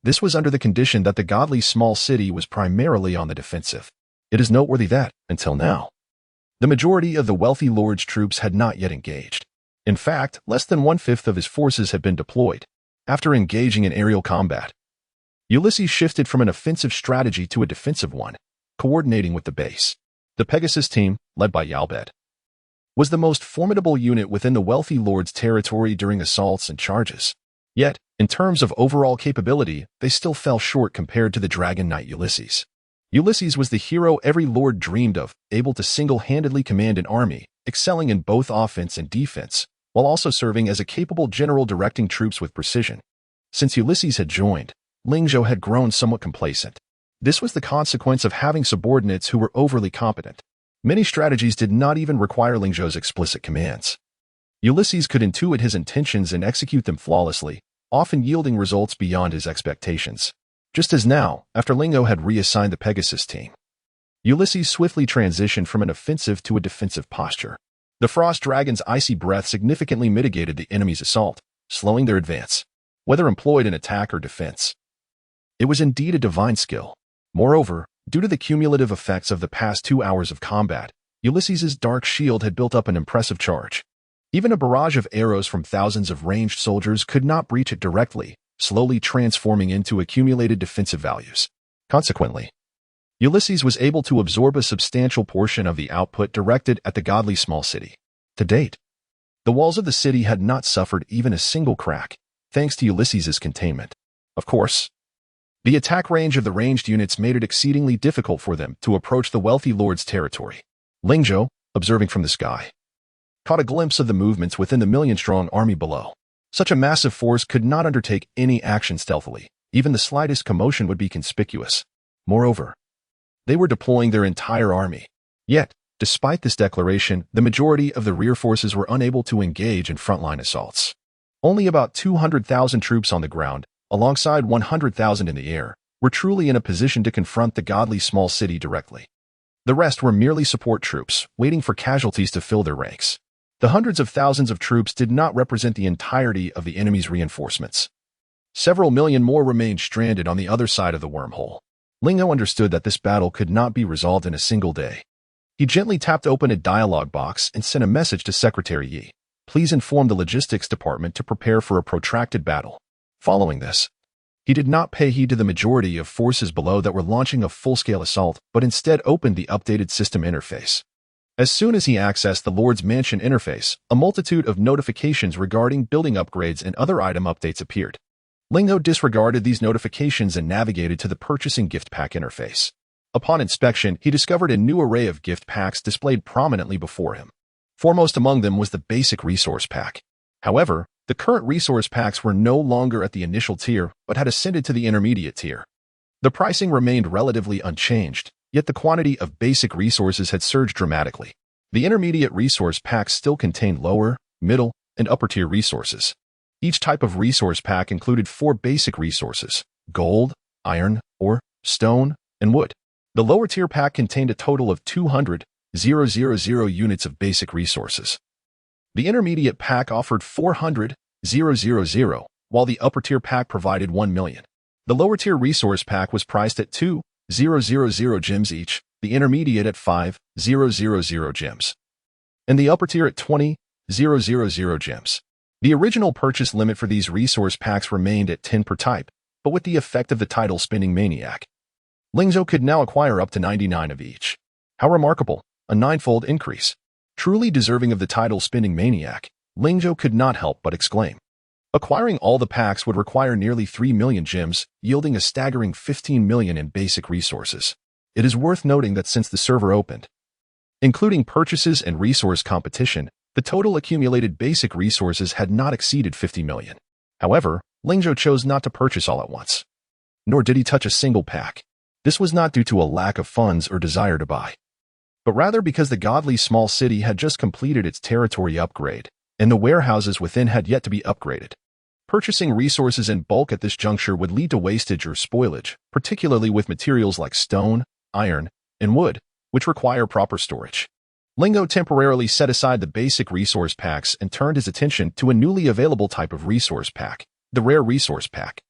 this was under the condition that the godly small city was primarily on the defensive. It is noteworthy that, until now, the majority of the wealthy lord's troops had not yet engaged. In fact, less than 1/5 of his forces had been deployed. After engaging in aerial combat, Ulysses shifted from an offensive strategy to a defensive one, coordinating with the base. The Pegasus team, led by Yalbed, was the most formidable unit within the wealthy lord's territory during assaults and charges. Yet, in terms of overall capability, they still fell short compared to the Dragon Knight Ulysses. Ulysses was the hero every lord dreamed of, able to single-handedly command an army, excelling in both offense and defense, while also serving as a capable general directing troops with precision. Since Ulysses had joined, Ling Zhou had grown somewhat complacent. This was the consequence of having subordinates who were overly competent. Many strategies did not even require Ling Zhou's explicit commands. Ulysses could intuit his intentions and execute them flawlessly, often yielding results beyond his expectations. Just as now, after Ling Zhou had reassigned the Pegasus team, Ulysses swiftly transitioned from an offensive to a defensive posture. The Frost Dragon's icy breath significantly mitigated the enemy's assault, slowing their advance, whether employed in attack or defense. It was indeed a divine skill. Moreover, due to the cumulative effects of the past 2 hours of combat, Ulysses's dark shield had built up an impressive charge. Even a barrage of arrows from thousands of ranged soldiers could not breach it directly, slowly transforming into accumulated defensive values. Consequently, Ulysses was able to absorb a substantial portion of the output directed at the godly small city. To date, the walls of the city had not suffered even a single crack, thanks to Ulysses's containment. Of course, the attack range of the ranged units made it exceedingly difficult for them to approach the wealthy lord's territory. Ling Zhou, observing from the sky, caught a glimpse of the movements within the million-strong army below. Such a massive force could not undertake any action stealthily. Even the slightest commotion would be conspicuous. Moreover, they were deploying their entire army. Yet, despite this declaration, the majority of the rear forces were unable to engage in frontline assaults. Only about 200,000 troops on the ground, alongside 100,000 in the air, were truly in a position to confront the godly small city directly. The rest were merely support troops, waiting for casualties to fill their ranks. The hundreds of thousands of troops did not represent the entirety of the enemy's reinforcements. Several million more remained stranded on the other side of the wormhole. Ling Zhou understood that this battle could not be resolved in a single day. He gently tapped open a dialogue box and sent a message to Secretary Yi. Please inform the logistics department to prepare for a protracted battle. Following this, He did not pay heed to the majority of forces below that were launching a full-scale assault, but instead opened the updated system interface. As soon as he accessed the Lord's Mansion interface, a multitude of notifications regarding building upgrades and other item updates appeared. Ling Zhou disregarded these notifications and navigated to the purchasing gift pack interface. Upon inspection, he discovered a new array of gift packs displayed prominently before him. Foremost among them was the basic resource pack. However, the current resource packs were no longer at the initial tier, but had ascended to the intermediate tier. The pricing remained relatively unchanged, yet the quantity of basic resources had surged dramatically. The intermediate resource packs still contained lower, middle, and upper tier resources. Each type of resource pack included 4 basic resources: gold, iron, ore, stone, and wood. The lower tier pack contained a total of 200,000 units of basic resources. The intermediate pack offered 400,000, while the upper tier pack provided 1 million. The lower tier resource pack was priced at 2,000 gems each, the intermediate at 5,000 gems, and the upper tier at 20,000 gems. The original purchase limit for these resource packs remained at 10 per type, but with the effect of the title spinning maniac, Ling Zhou could now acquire up to 99 of each. How remarkable, a 9-fold increase. Truly deserving of the title spinning maniac, Ling Zhou could not help but exclaim. Acquiring all the packs would require nearly 3 million gems, yielding a staggering 15 million in basic resources. It is worth noting that since the server opened, including purchases and resource competition, the total accumulated basic resources had not exceeded 50 million. However, Ling Zhou chose not to purchase all at once. Nor did he touch a single pack. This was not due to a lack of funds or desire to buy, but rather because the godly small city had just completed its territory upgrade, and the warehouses within had yet to be upgraded. Purchasing resources in bulk at this juncture would lead to wastage or spoilage, particularly with materials like stone, iron, and wood, which require proper storage. Ling Zhou temporarily set aside the basic resource packs and turned his attention to a newly available type of resource pack, the rare resource pack.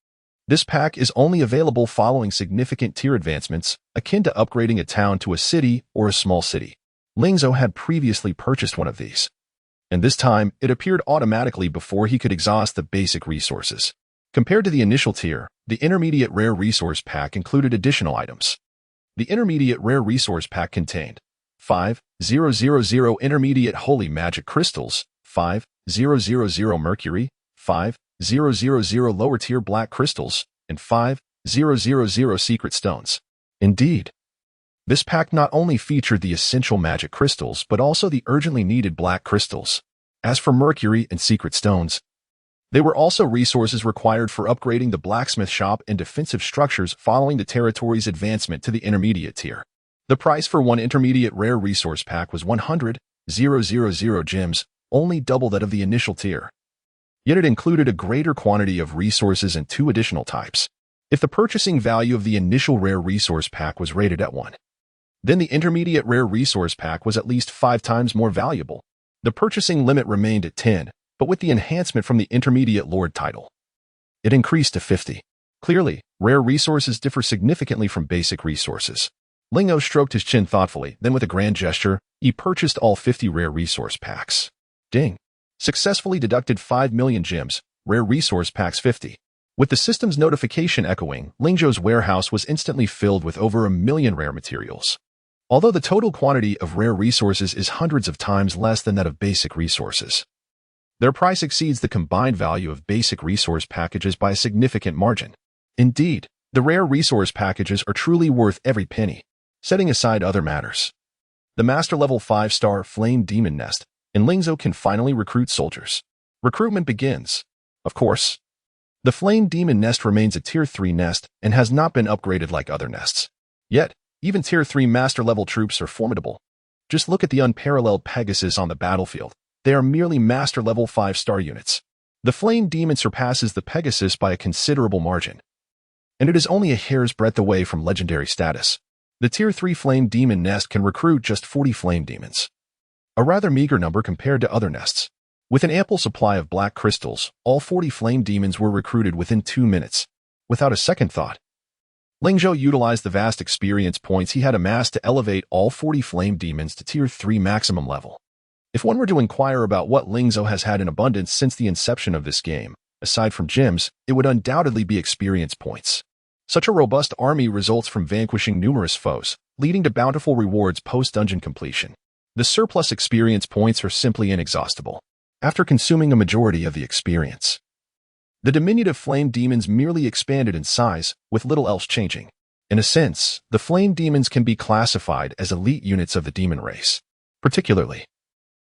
This pack is only available following significant tier advancements, akin to upgrading a town to a city or a small city. Ling Zhou had previously purchased one of these, and this time it appeared automatically before he could exhaust the basic resources. Compared to the initial tier, the intermediate rare resource pack included additional items. The intermediate rare resource pack contained 5,000 intermediate holy magic crystals, 5,000 mercury, 5,000 lower tier black crystals, and 5,000 secret stones. Indeed, this pack not only featured the essential magic crystals but also the urgently needed black crystals. As for mercury and secret stones, they were also resources required for upgrading the blacksmith shop and defensive structures following the territory's advancement to the intermediate tier. The price for one intermediate rare resource pack was 100,000 gems, only double that of the initial tier. Yet it included a greater quantity of resources and 2 additional types. If the purchasing value of the initial rare resource pack was rated at 1, then the intermediate rare resource pack was at least 5 times more valuable. The purchasing limit remained at 10, but with the enhancement from the intermediate lord title, it increased to 50. Clearly, rare resources differ significantly from basic resources. Ling Zhou stroked his chin thoughtfully, then with a grand gesture, he purchased all 50 rare resource packs. Ding! Successfully deducted 5 million gems, rare resource packs 50. With the system's notification echoing, Ling Zhou's warehouse was instantly filled with over 1 million rare materials. Although the total quantity of rare resources is hundreds of times less than that of basic resources, their price exceeds the combined value of basic resource packages by a significant margin. Indeed, the rare resource packages are truly worth every penny. Setting aside other matters, the Master Level 5-star Flame Demon Nest, and Ling Zhou can finally recruit soldiers. Recruitment begins. Of course, the Flame Demon Nest remains a Tier 3 nest and has not been upgraded like other nests. Yet, even Tier 3 Master Level troops are formidable. Just look at the unparalleled Pegasus on the battlefield. They are merely Master Level 5-star units. The Flame Demon surpasses the Pegasus by a considerable margin, and it is only a hair's breadth away from legendary status. The Tier 3 Flame Demon Nest can recruit just 40 Flame Demons, a rather meager number compared to other nests. With an ample supply of black crystals, all 40 Flame Demons were recruited within 2 minutes. Without a second thought, Ling Zhou utilized the vast experience points he had amassed to elevate all 40 Flame Demons to Tier 3 maximum level. If one were to inquire about what Ling Zhou has had in abundance since the inception of this game, Aside from gems, it would undoubtedly be experience points. Such a robust army results from vanquishing numerous foes, leading to bountiful rewards post-dungeon completion. The surplus experience points are simply inexhaustible. After consuming a majority of the experience, the diminutive flame demons merely expanded in size, with little else changing. In a sense, the flame demons can be classified as elite units of the demon race. Particularly,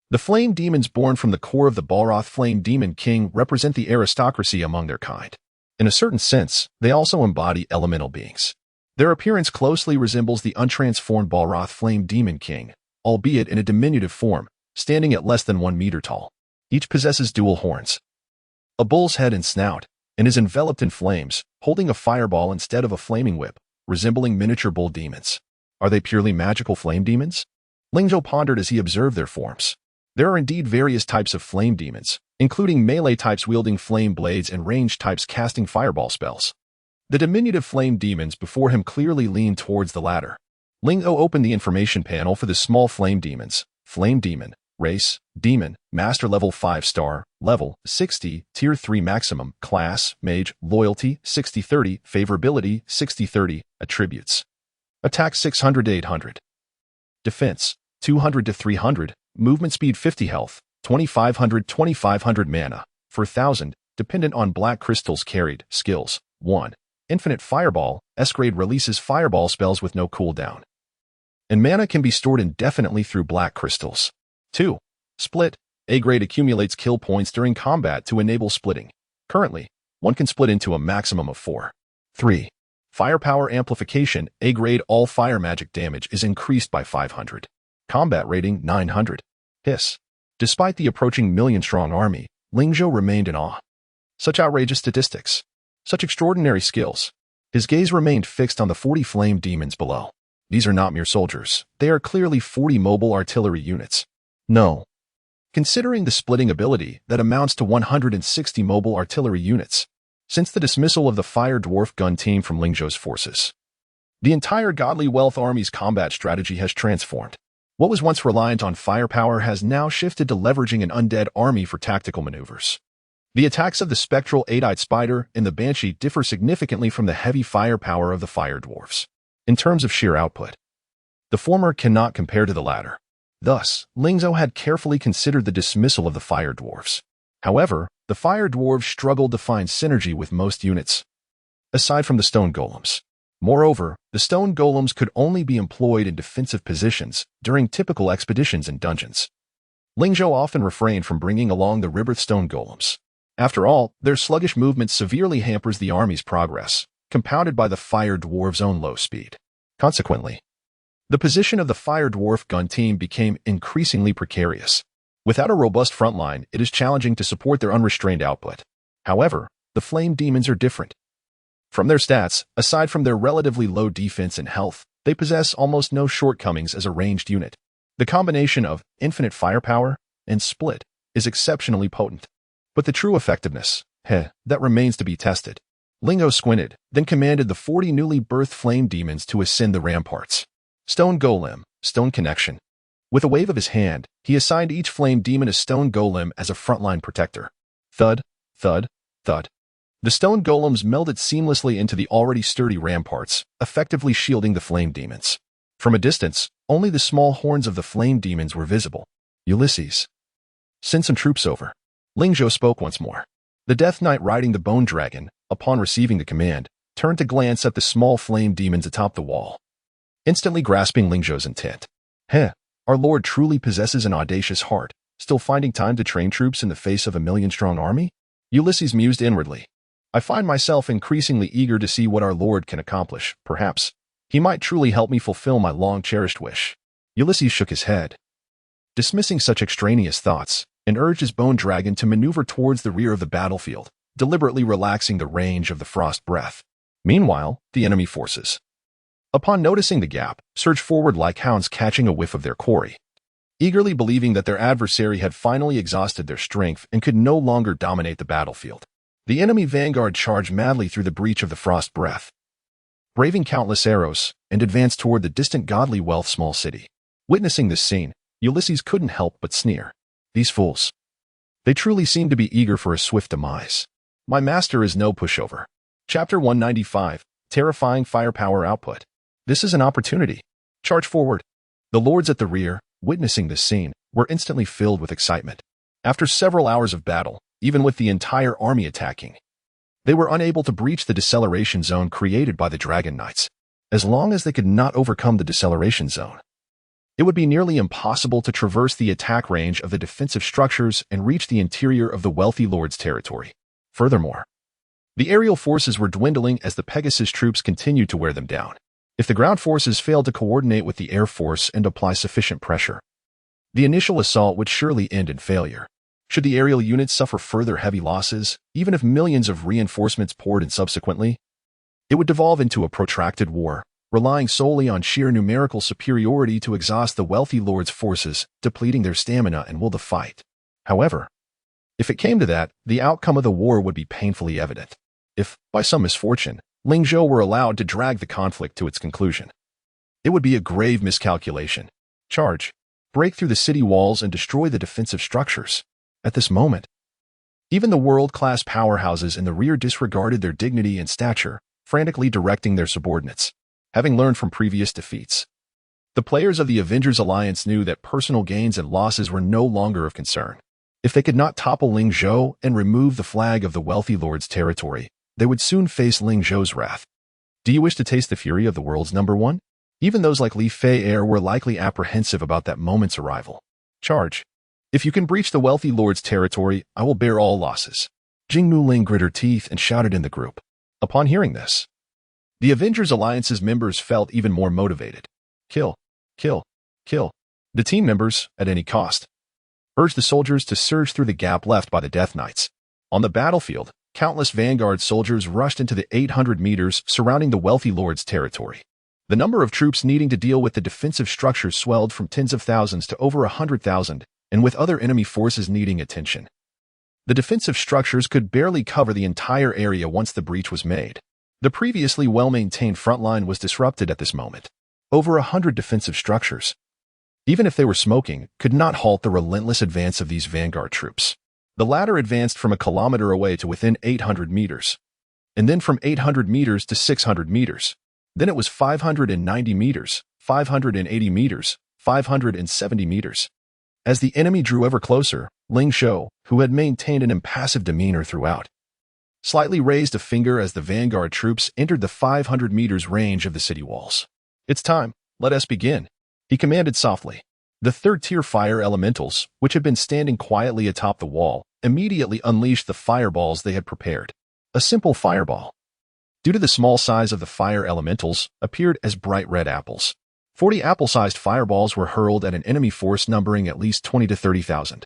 the flame demons born from the core of the Balroth Flame Demon King represent the aristocracy among their kind. In a certain sense, they also embody elemental beings. Their appearance closely resembles the untransformed Balroth Flame Demon King, albeit in a diminutive form, standing at less than 1 meter tall. Each possesses dual horns, a bull's head and snout, and is enveloped in flames, holding a fireball instead of a flaming whip, resembling miniature bull demons. Are they purely magical flame demons? Ling Zhou pondered as he observed their forms. There are indeed various types of flame demons, including melee types wielding flame blades and ranged types casting fireball spells. The diminutive flame demons before him clearly leaned towards the latter. Ling Zhou opened the information panel for the small flame demons. Flame demon, race, demon, master level 5-star, level 60, tier 3 maximum, class, mage, loyalty 60-30, favorability 60-30, attributes. Attack 600 to 800. Defense 200 to 300, movement speed 50 health, 2500 mana, for 1000, dependent on black crystals carried, skills, 1. Infinite Fireball, S-grade releases fireball spells with no cooldown. And mana can be stored indefinitely through black crystals. 2. Split, A-grade accumulates kill points during combat to enable splitting. Currently, one can split into a maximum of 4. 3. Firepower Amplification, A-grade all fire magic damage is increased by 500. Combat rating 900. Hiss. Despite the approaching million-strong army, Ling Zhou remained in awe. Such outrageous statistics. Such extraordinary skills. His gaze remained fixed on the 40 flame demons below. These are not mere soldiers. They are clearly 40 mobile artillery units. No. Considering the splitting ability, that amounts to 160 mobile artillery units. Since the dismissal of the Fire Dwarf gun team from Ling Zhou's forces, the entire Godly Wealth Army's combat strategy has transformed. What was once reliant on firepower has now shifted to leveraging an undead army for tactical maneuvers. The attacks of the spectral 8-eyed spider and the banshee differ significantly from the heavy firepower of the fire dwarfs. In terms of sheer output, the former cannot compare to the latter. Thus, Ling Zhou had carefully considered the dismissal of the fire dwarfs. However, the fire dwarves struggled to find synergy with most units, aside from the stone golems. Moreover, the stone golems could only be employed in defensive positions during typical expeditions and dungeons. Ling Zhou often refrained from bringing along the Ribberth stone golems. After all, their sluggish movement severely hampers the army's progress, compounded by the fire dwarves' own low speed. Consequently, the position of the fire dwarf gun team became increasingly precarious. Without a robust front line, it is challenging to support their unrestrained output. However, the flame demons are different. From their stats, aside from their relatively low defense and health, they possess almost no shortcomings as a ranged unit. The combination of infinite firepower and split is exceptionally potent. But the true effectiveness, that remains to be tested. Ling Zhou squinted, then commanded the 40 newly birthed flame demons to ascend the ramparts. Stone Golem, Stone Connection. With a wave of his hand, he assigned each flame demon a stone golem as a frontline protector. Thud, thud, thud. The stone golems melded seamlessly into the already sturdy ramparts, effectively shielding the flame demons. From a distance, only the small horns of the flame demons were visible. Ulysses, send some troops over. Ling Zhou spoke once more. The Death Knight riding the bone dragon, upon receiving the command, turned to glance at the small flame demons atop the wall, instantly grasping Ling Zhou's intent. Our lord truly possesses an audacious heart, still finding time to train troops in the face of a million-strong army? Ulysses mused inwardly. I find myself increasingly eager to see what our lord can accomplish. Perhaps he might truly help me fulfill my long-cherished wish. Ulysses shook his head, dismissing such extraneous thoughts, and urged his bone dragon to maneuver towards the rear of the battlefield, deliberately relaxing the range of the frost breath. Meanwhile, the enemy forces, upon noticing the gap, surged forward like hounds catching a whiff of their quarry, eagerly believing that their adversary had finally exhausted their strength and could no longer dominate the battlefield. The enemy vanguard charged madly through the breach of the frost breath, braving countless arrows, and advanced toward the distant Godly Wealth small city. Witnessing this scene, Ulysses couldn't help but sneer. These fools. They truly seemed to be eager for a swift demise. My master is no pushover. Chapter 195, Terrifying Firepower Output. This is an opportunity. Charge forward. The lords at the rear, witnessing this scene, were instantly filled with excitement. After several hours of battle, even with the entire army attacking, they were unable to breach the deceleration zone created by the Dragon Knights. As long as they could not overcome the deceleration zone, it would be nearly impossible to traverse the attack range of the defensive structures and reach the interior of the wealthy lord's territory. Furthermore, the aerial forces were dwindling as the Pegasus troops continued to wear them down. If the ground forces failed to coordinate with the air force and apply sufficient pressure, the initial assault would surely end in failure. Should the aerial units suffer further heavy losses, even if millions of reinforcements poured in subsequently, it would devolve into a protracted war, relying solely on sheer numerical superiority to exhaust the wealthy lord's forces, depleting their stamina and will to fight. However, if it came to that, the outcome of the war would be painfully evident. If, by some misfortune, Ling Zhou were allowed to drag the conflict to its conclusion, it would be a grave miscalculation. Charge, break through the city walls and destroy the defensive structures. At this moment, even the world-class powerhouses in the rear disregarded their dignity and stature, frantically directing their subordinates. Having learned from previous defeats, the players of the Avengers Alliance knew that personal gains and losses were no longer of concern. If they could not topple Ling Zhou and remove the flag of the wealthy lord's territory, they would soon face Ling Zhou's wrath. Do you wish to taste the fury of the world's number one? Even those like Li Fei were likely apprehensive about that moment's arrival. Charge. If you can breach the wealthy lord's territory, I will bear all losses. Jingmu Ling grit her teeth and shouted in the group. Upon hearing this, the Avengers Alliance's members felt even more motivated. Kill, kill, kill. The team members, at any cost, urged the soldiers to surge through the gap left by the Death Knights. On the battlefield, countless Vanguard soldiers rushed into the 800 meters surrounding the wealthy lord's territory. The number of troops needing to deal with the defensive structures swelled from tens of thousands to over 100,000, and with other enemy forces needing attention. The defensive structures could barely cover the entire area once the breach was made. The previously well-maintained front line was disrupted at this moment. Over 100 defensive structures, even if they were smoking, could not halt the relentless advance of these Vanguard troops. The latter advanced from a kilometer away to within 800 meters, and then from 800 meters to 600 meters. Then it was 590 meters, 580 meters, 570 meters. As the enemy drew ever closer, Ling Zhou, who had maintained an impassive demeanor throughout, slightly raised a finger as the Vanguard troops entered the 500 meters range of the city walls. It's time, let us begin, he commanded softly. The third-tier fire elementals, which had been standing quietly atop the wall, immediately unleashed the fireballs they had prepared. A simple fireball, due to the small size of the fire elementals, appeared as bright red apples. 40 apple-sized fireballs were hurled at an enemy force numbering at least 20 to 30,000.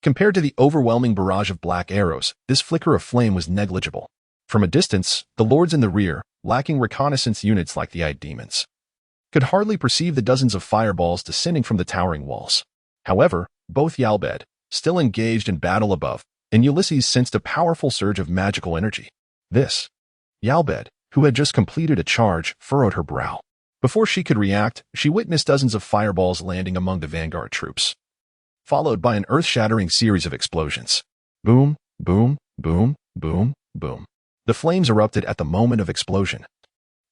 Compared to the overwhelming barrage of black arrows, this flicker of flame was negligible. From a distance, the lords in the rear, lacking reconnaissance units like the eyed demons, could hardly perceive the dozens of fireballs descending from the towering walls. However, both Yalbed, still engaged in battle above, and Ulysses sensed a powerful surge of magical energy. This, Yalbed, who had just completed a charge, furrowed her brow. Before she could react, she witnessed dozens of fireballs landing among the Vanguard troops, followed by an earth-shattering series of explosions. Boom, boom, boom, boom, boom. The flames erupted at the moment of explosion,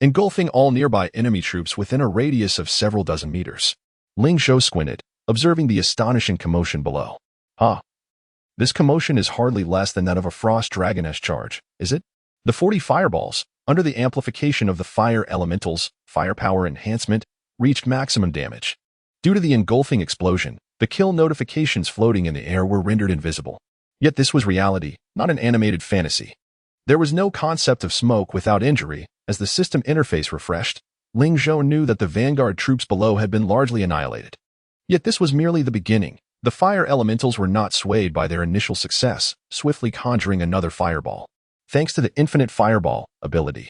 engulfing all nearby enemy troops within a radius of several dozen meters. Ling Zhou squinted, observing the astonishing commotion below. This commotion is hardly less than that of a frost dragoness charge, is it? The 40 fireballs, under the amplification of the fire elementals, firepower enhancement, reached maximum damage. Due to the engulfing explosion, the kill notifications floating in the air were rendered invisible. Yet this was reality, not an animated fantasy. There was no concept of smoke without injury. As the system interface refreshed, Ling Zhou knew that the Vanguard troops below had been largely annihilated. Yet this was merely the beginning. The fire elementals were not swayed by their initial success, swiftly conjuring another fireball. Thanks to the infinite fireball ability,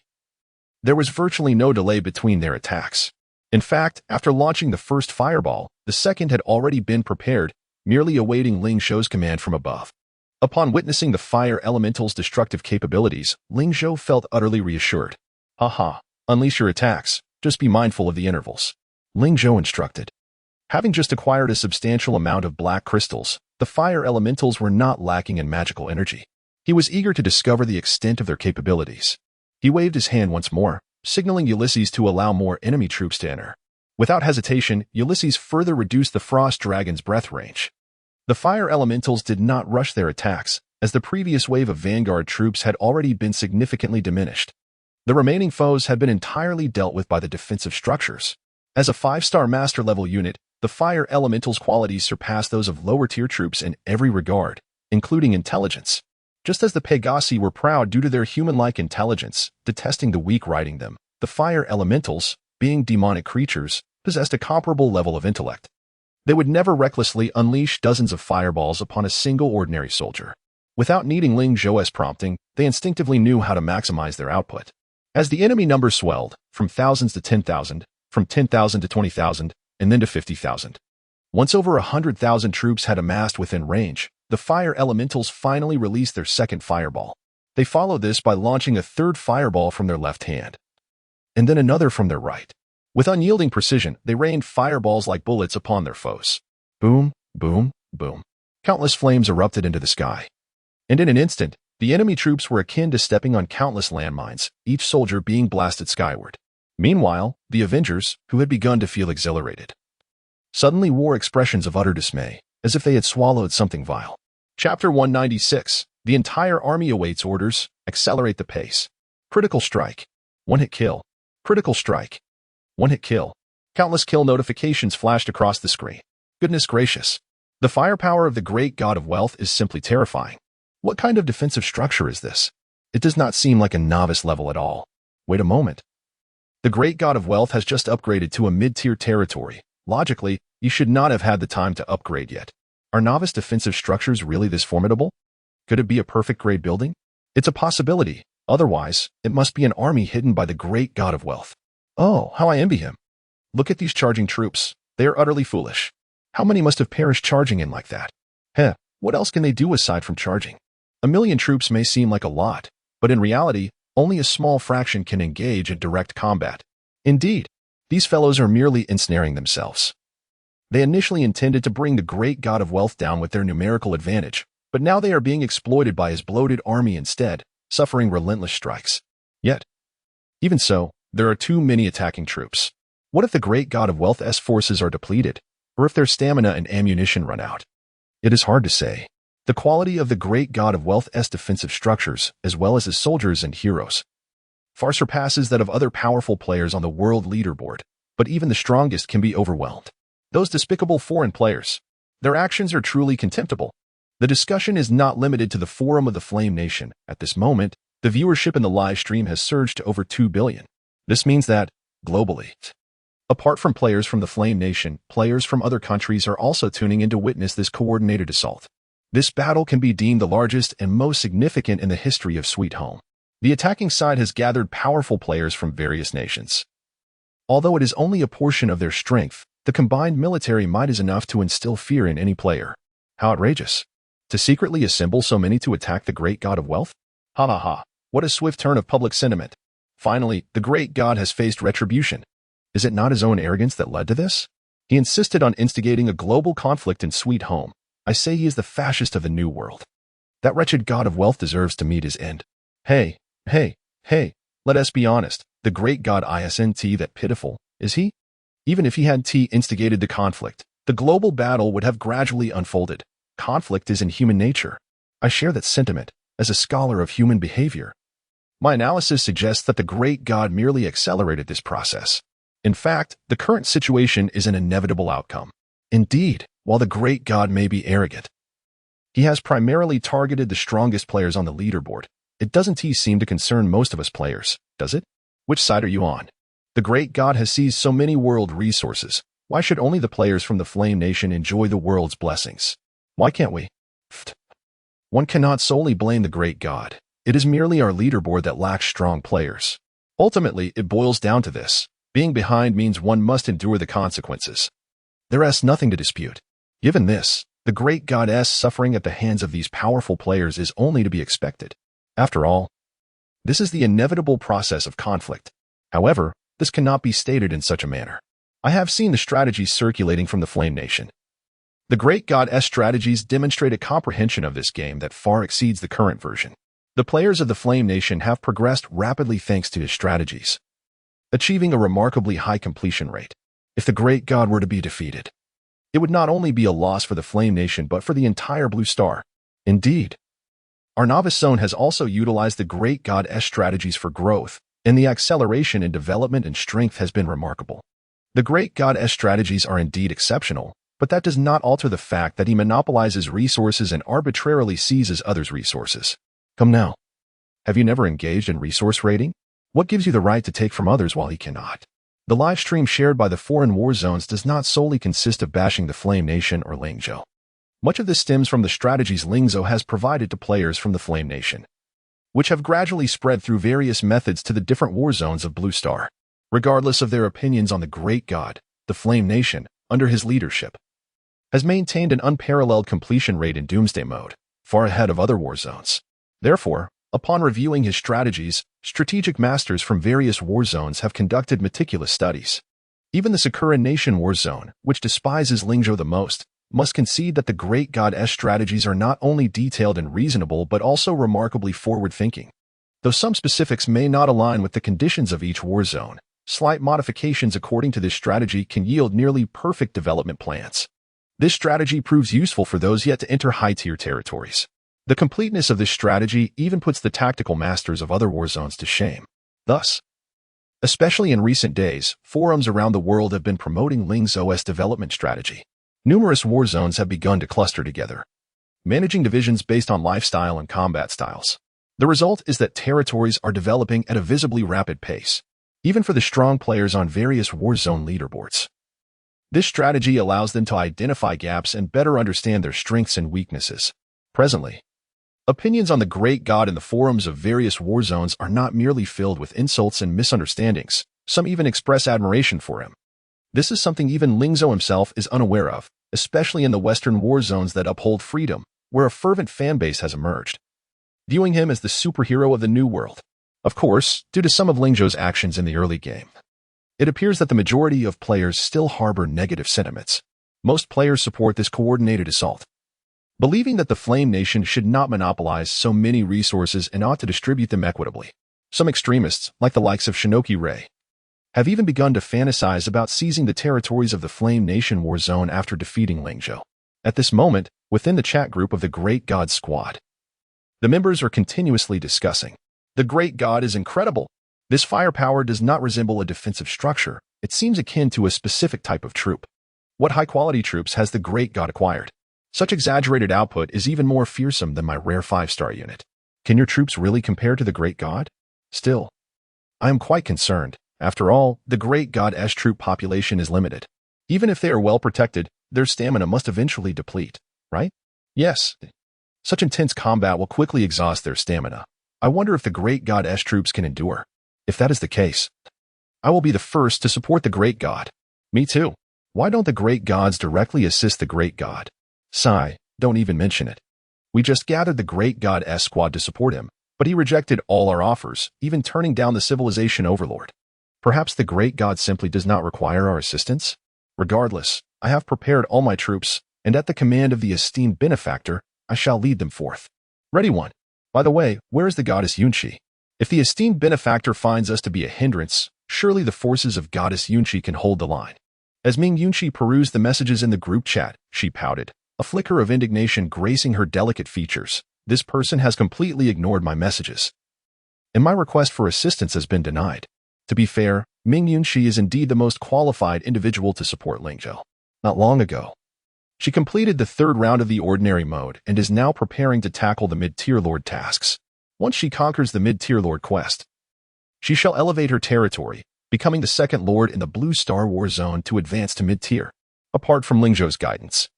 there was virtually no delay between their attacks. In fact, after launching the first fireball, the second had already been prepared, merely awaiting Ling Zhou's command from above. Upon witnessing the fire elemental's destructive capabilities, Ling Zhou felt utterly reassured. Unleash your attacks, just be mindful of the intervals, Ling Zhou instructed. Having just acquired a substantial amount of black crystals, the fire elementals were not lacking in magical energy. He was eager to discover the extent of their capabilities. He waved his hand once more, signaling Ulysses to allow more enemy troops to enter. Without hesitation, Ulysses further reduced the Frost Dragon's breath range. The fire elementals did not rush their attacks, as the previous wave of vanguard troops had already been significantly diminished. The remaining foes had been entirely dealt with by the defensive structures. As a 5-star master-level unit, the fire elementals' qualities surpassed those of lower-tier troops in every regard, including intelligence. Just as the Pegasi were proud due to their human-like intelligence, detesting the weak riding them, the fire elementals, being demonic creatures, possessed a comparable level of intellect. They would never recklessly unleash dozens of fireballs upon a single ordinary soldier. Without needing Ling Zhou's prompting, they instinctively knew how to maximize their output. As the enemy numbers swelled, from thousands to 10,000, from 10,000 to 20,000, and then to 50,000. Once over 100,000 troops had amassed within range, the fire elementals finally released their second fireball. They followed this by launching a third fireball from their left hand, and then another from their right. With unyielding precision, they rained fireballs like bullets upon their foes. Boom, boom, boom. Countless flames erupted into the sky. And in an instant, the enemy troops were akin to stepping on countless landmines, each soldier being blasted skyward. Meanwhile, the Avengers, who had begun to feel exhilarated, suddenly wore expressions of utter dismay, as if they had swallowed something vile. Chapter 196. The entire army awaits orders. Accelerate the pace. Critical strike. One-hit kill. Critical strike. One-hit kill. Countless kill notifications flashed across the screen. Goodness gracious. The firepower of the great god of wealth is simply terrifying. What kind of defensive structure is this? It does not seem like a novice level at all. Wait a moment. The great god of wealth has just upgraded to a mid-tier territory. Logically, you should not have had the time to upgrade yet. Are novice defensive structures really this formidable? Could it be a perfect grade building? It's a possibility. Otherwise, it must be an army hidden by the great god of wealth. Oh, how I envy him. Look at these charging troops. They are utterly foolish. How many must have perished charging in like that? Heh, what else can they do aside from charging? 1,000,000 troops may seem like a lot, but in reality, only a small fraction can engage in direct combat. Indeed, these fellows are merely ensnaring themselves. They initially intended to bring the great god of wealth down with their numerical advantage, but now they are being exploited by his bloated army instead, suffering relentless strikes. Yet, even so, there are too many attacking troops. What if the great god of wealth's forces are depleted, or if their stamina and ammunition run out? It is hard to say. The quality of the great god of wealth's defensive structures, as well as his soldiers and heroes, far surpasses that of other powerful players on the world leaderboard, but even the strongest can be overwhelmed. Those despicable foreign players, their actions are truly contemptible. The discussion is not limited to the forum of the Flame Nation. At this moment, the viewership in the live stream has surged to over 2 billion. This means that, globally, apart from players from the Flame Nation, players from other countries are also tuning in to witness this coordinated assault. This battle can be deemed the largest and most significant in the history of Sweet Home. The attacking side has gathered powerful players from various nations. Although it is only a portion of their strength, the combined military might is enough to instill fear in any player. How outrageous. To secretly assemble so many to attack the great god of wealth? Ha ha ha. What a swift turn of public sentiment. Finally, the great god has faced retribution. Is it not his own arrogance that led to this? He insisted on instigating a global conflict in Sweet Home. I say he is the fascist of the New World. That wretched god of wealth deserves to meet his end. Hey, let us be honest. The great god isn't that pitiful, is he? Even if he had instigated the conflict, the global battle would have gradually unfolded. Conflict is in human nature. I share that sentiment as a scholar of human behavior. My analysis suggests that the great god merely accelerated this process. In fact, the current situation is an inevitable outcome. Indeed, while the great god may be arrogant, he has primarily targeted the strongest players on the leaderboard. It doesn't seem to concern most of us players, does it? Which side are you on? The great god has seized so many world resources. Why should only the players from the Flame Nation enjoy the world's blessings? Why can't we? One cannot solely blame the great god. It is merely our leaderboard that lacks strong players. Ultimately, it boils down to this. Being behind means one must endure the consequences. There is nothing to dispute. Given this, the great god's suffering at the hands of these powerful players is only to be expected. After all, this is the inevitable process of conflict. However, this cannot be stated in such a manner. I have seen the strategies circulating from the Flame Nation. The Great God's strategies demonstrate a comprehension of this game that far exceeds the current version. The players of the Flame Nation have progressed rapidly thanks to his strategies, achieving a remarkably high completion rate. If the Great God were to be defeated, it would not only be a loss for the Flame Nation but for the entire Blue Star. Indeed, our novice zone has also utilized the Great God's strategies for growth, and the acceleration in development and strength has been remarkable. The Great God's strategies are indeed exceptional, but that does not alter the fact that he monopolizes resources and arbitrarily seizes others' resources. Come now. Have you never engaged in resource raiding? What gives you the right to take from others while he cannot? The live stream shared by the foreign war zones does not solely consist of bashing the Flame Nation or Ling Zhou. Much of this stems from the strategies Ling Zhou has provided to players from the Flame Nation, which have gradually spread through various methods to the different war zones of Blue Star. Regardless of their opinions on the Great God, the Flame Nation, under his leadership, has maintained an unparalleled completion rate in Doomsday mode, far ahead of other war zones. Therefore, upon reviewing his strategies, strategic masters from various war zones have conducted meticulous studies. Even the Sakura Nation war zone, which despises Ling Zhou the most, must concede that the Great God's strategies are not only detailed and reasonable but also remarkably forward-thinking. Though some specifics may not align with the conditions of each war zone, slight modifications according to this strategy can yield nearly perfect development plans. This strategy proves useful for those yet to enter high-tier territories. The completeness of this strategy even puts the tactical masters of other war zones to shame. Thus, especially in recent days, forums around the world have been promoting Ling Zhou's development strategy. Numerous war zones have begun to cluster together, managing divisions based on lifestyle and combat styles. The result is that territories are developing at a visibly rapid pace, even for the strong players on various war zone leaderboards. This strategy allows them to identify gaps and better understand their strengths and weaknesses. Presently, opinions on the Great God in the forums of various war zones are not merely filled with insults and misunderstandings. Some even express admiration for him. This is something even Ling Zhou himself is unaware of, especially in the Western war zones that uphold freedom, where a fervent fanbase has emerged, viewing him as the superhero of the New World. Of course, due to some of Ling Zhou's actions in the early game, it appears that the majority of players still harbor negative sentiments. Most players support this coordinated assault, believing that the Flame Nation should not monopolize so many resources and ought to distribute them equitably. Some extremists, like the likes of Shinoki Rei, have even begun to fantasize about seizing the territories of the Flame Nation war zone after defeating Ling Zhou. At this moment, within the chat group of the Great God Squad, the members are continuously discussing, "The Great God is incredible. This firepower does not resemble a defensive structure. It seems akin to a specific type of troop. What high-quality troops has the Great God acquired? Such exaggerated output is even more fearsome than my rare 5-star unit. Can your troops really compare to the Great God? Still, I am quite concerned. After all, the Great God's troop population is limited. Even if they are well protected, their stamina must eventually deplete, right? Yes. Such intense combat will quickly exhaust their stamina. I wonder if the Great God's troops can endure. If that is the case, I will be the first to support the Great God." Me too. Why don't the Great Gods directly assist the Great God? Sigh, don't even mention it. We just gathered the Great God's squad to support him, but he rejected all our offers, even turning down the civilization overlord. Perhaps the Great God simply does not require our assistance? Regardless, I have prepared all my troops, and at the command of the esteemed benefactor, I shall lead them forth. Ready one. By the way, where is the goddess Yunqi? If the esteemed benefactor finds us to be a hindrance, surely the forces of goddess Yunqi can hold the line. As Ming Yunqi perused the messages in the group chat, she pouted, a flicker of indignation gracing her delicate features. This person has completely ignored my messages, and my request for assistance has been denied. To be fair, Ming Yunqi is indeed the most qualified individual to support Ling Zhou. Not long ago, she completed the 3rd round of the ordinary mode and is now preparing to tackle the mid-tier lord tasks. Once she conquers the mid-tier lord quest, she shall elevate her territory, becoming the 2nd lord in the Blue Star War Zone to advance to mid-tier. Apart from Ling Zhou's guidance,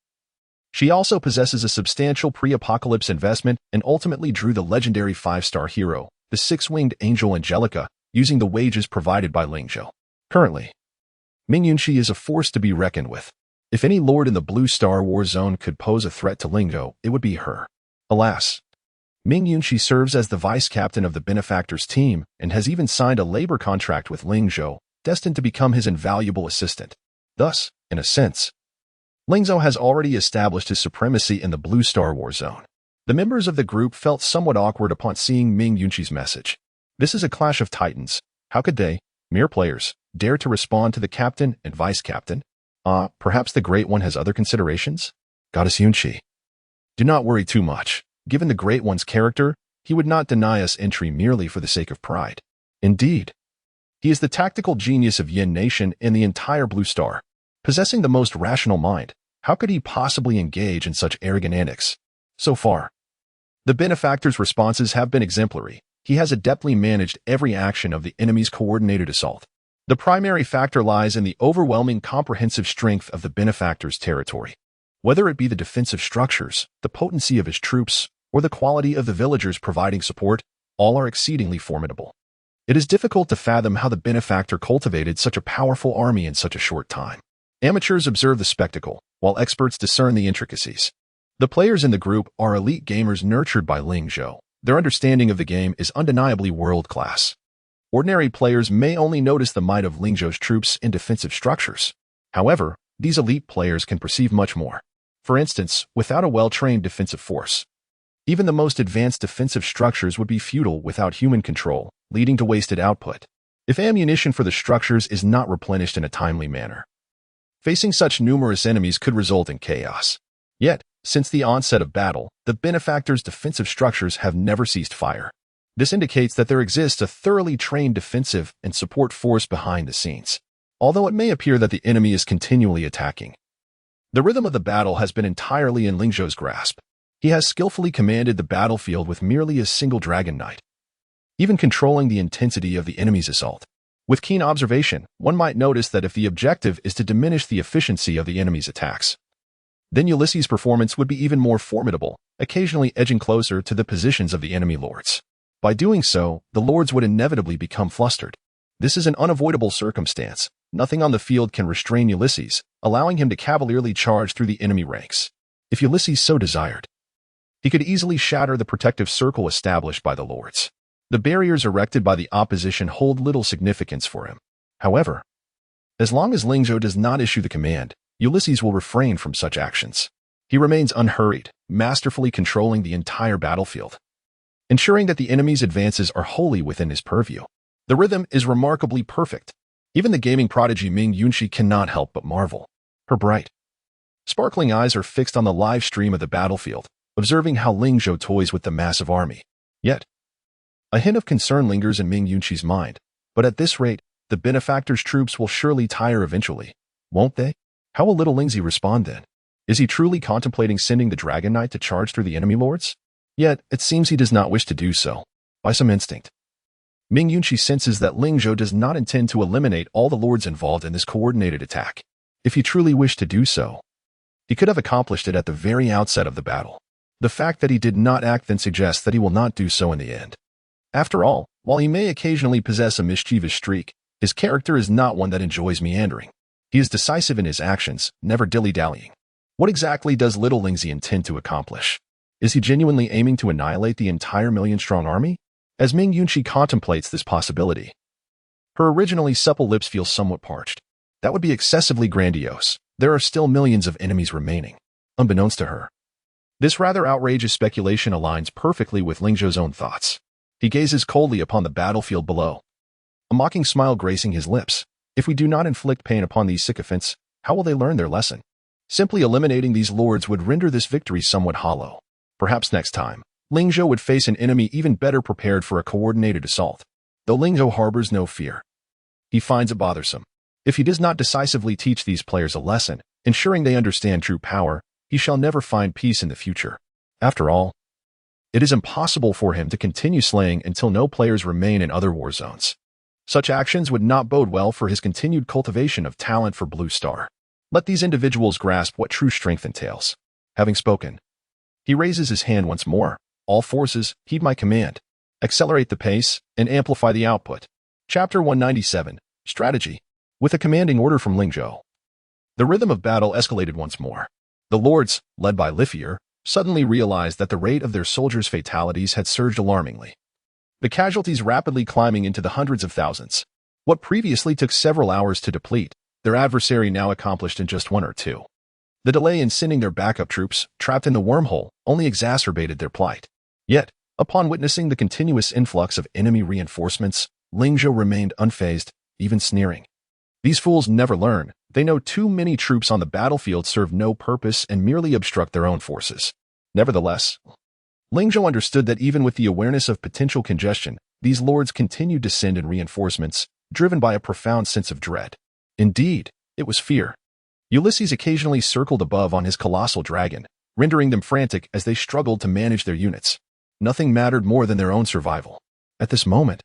she also possesses a substantial pre-apocalypse investment and ultimately drew the legendary 5-star hero, the 6-winged angel Angelica, using the wages provided by Ling Zhou. Currently, Ming Yunqi is a force to be reckoned with. If any lord in the Blue Star War Zone could pose a threat to Ling Zhou, it would be her. Alas, Ming Yunqi serves as the vice-captain of the benefactor's team and has even signed a labor contract with Ling Zhou, destined to become his invaluable assistant. Thus, in a sense, Ling Zhou has already established his supremacy in the Blue Star War Zone. The members of the group felt somewhat awkward upon seeing Ming Yunqi's message. This is a clash of titans. How could they, mere players, dare to respond to the captain and vice-captain? Perhaps the Great One has other considerations? Goddess Yunqi. Do not worry too much. Given the Great One's character, he would not deny us entry merely for the sake of pride. Indeed, he is the tactical genius of Yin Nation and the entire Blue Star. Possessing the most rational mind, how could he possibly engage in such arrogant antics? So far, the benefactor's responses have been exemplary. He has adeptly managed every action of the enemy's coordinated assault. The primary factor lies in the overwhelming comprehensive strength of the benefactor's territory. Whether it be the defensive structures, the potency of his troops, or the quality of the villagers providing support, all are exceedingly formidable. It is difficult to fathom how the benefactor cultivated such a powerful army in such a short time. Amateurs observe the spectacle, while experts discern the intricacies. The players in the group are elite gamers nurtured by Ling Zhou. Their understanding of the game is undeniably world-class. Ordinary players may only notice the might of Ling Zhou's troops in defensive structures. However, these elite players can perceive much more. For instance, without a well-trained defensive force, even the most advanced defensive structures would be futile without human control, leading to wasted output. If ammunition for the structures is not replenished in a timely manner, facing such numerous enemies could result in chaos. Yet, since the onset of battle, the benefactor's defensive structures have never ceased fire. This indicates that there exists a thoroughly trained defensive and support force behind the scenes, although it may appear that the enemy is continually attacking. The rhythm of the battle has been entirely in Ling Zhou's grasp. He has skillfully commanded the battlefield with merely a single dragon knight, even controlling the intensity of the enemy's assault. With keen observation, one might notice that if the objective is to diminish the efficiency of the enemy's attacks, then Ulysses' performance would be even more formidable, occasionally edging closer to the positions of the enemy lords. By doing so, the lords would inevitably become flustered. This is an unavoidable circumstance. Nothing on the field can restrain Ulysses, allowing him to cavalierly charge through the enemy ranks. If Ulysses so desired, he could easily shatter the protective circle established by the lords. The barriers erected by the opposition hold little significance for him. However, as long as Ling Zhou does not issue the command, Ulysses will refrain from such actions. He remains unhurried, masterfully controlling the entire battlefield, ensuring that the enemy's advances are wholly within his purview. The rhythm is remarkably perfect. Even the gaming prodigy Ming Yunqi cannot help but marvel. Her bright, sparkling eyes are fixed on the live stream of the battlefield, observing how Ling Zhou toys with the massive army. Yet, a hint of concern lingers in Ming Yunqi's mind, but at this rate, the benefactor's troops will surely tire eventually, won't they? How will little Ling Zhou respond then? Is he truly contemplating sending the Dragon Knight to charge through the enemy lords? Yet, it seems he does not wish to do so. By some instinct, Ming Yunqi senses that Ling Zhou does not intend to eliminate all the lords involved in this coordinated attack. If he truly wished to do so, he could have accomplished it at the very outset of the battle. The fact that he did not act then suggests that he will not do so in the end. After all, while he may occasionally possess a mischievous streak, his character is not one that enjoys meandering. He is decisive in his actions, never dilly-dallying. What exactly does little Ling Zhou intend to accomplish? Is he genuinely aiming to annihilate the entire million-strong army? As Ming Yunqi contemplates this possibility, her originally supple lips feel somewhat parched. That would be excessively grandiose. There are still millions of enemies remaining, unbeknownst to her. This rather outrageous speculation aligns perfectly with Ling Zhou's own thoughts. He gazes coldly upon the battlefield below, a mocking smile gracing his lips. If we do not inflict pain upon these sycophants, how will they learn their lesson? Simply eliminating these lords would render this victory somewhat hollow. Perhaps next time, Ling Zhou would face an enemy even better prepared for a coordinated assault. Though Ling Zhou harbors no fear, he finds it bothersome. If he does not decisively teach these players a lesson, ensuring they understand true power, he shall never find peace in the future. After all, it is impossible for him to continue slaying until no players remain in other war zones. Such actions would not bode well for his continued cultivation of talent for Blue Star. Let these individuals grasp what true strength entails. Having spoken, he raises his hand once more. All forces, heed my command. Accelerate the pace and amplify the output. Chapter 197, Strategy. With a commanding order from Ling Zhou, the rhythm of battle escalated once more. The lords, led by Lithier, suddenly realized that the rate of their soldiers' fatalities had surged alarmingly, the casualties rapidly climbing into the hundreds of thousands. What previously took several hours to deplete, their adversary now accomplished in just 1 or 2. The delay in sending their backup troops, trapped in the wormhole, only exacerbated their plight. Yet, upon witnessing the continuous influx of enemy reinforcements, Ling Zhou remained unfazed, even sneering. These fools never learn. They know too many troops on the battlefield serve no purpose and merely obstruct their own forces. Nevertheless, Ling Zhou understood that even with the awareness of potential congestion, these lords continued to send in reinforcements, driven by a profound sense of dread. Indeed, it was fear. Ulysses occasionally circled above on his colossal dragon, rendering them frantic as they struggled to manage their units. Nothing mattered more than their own survival. At this moment,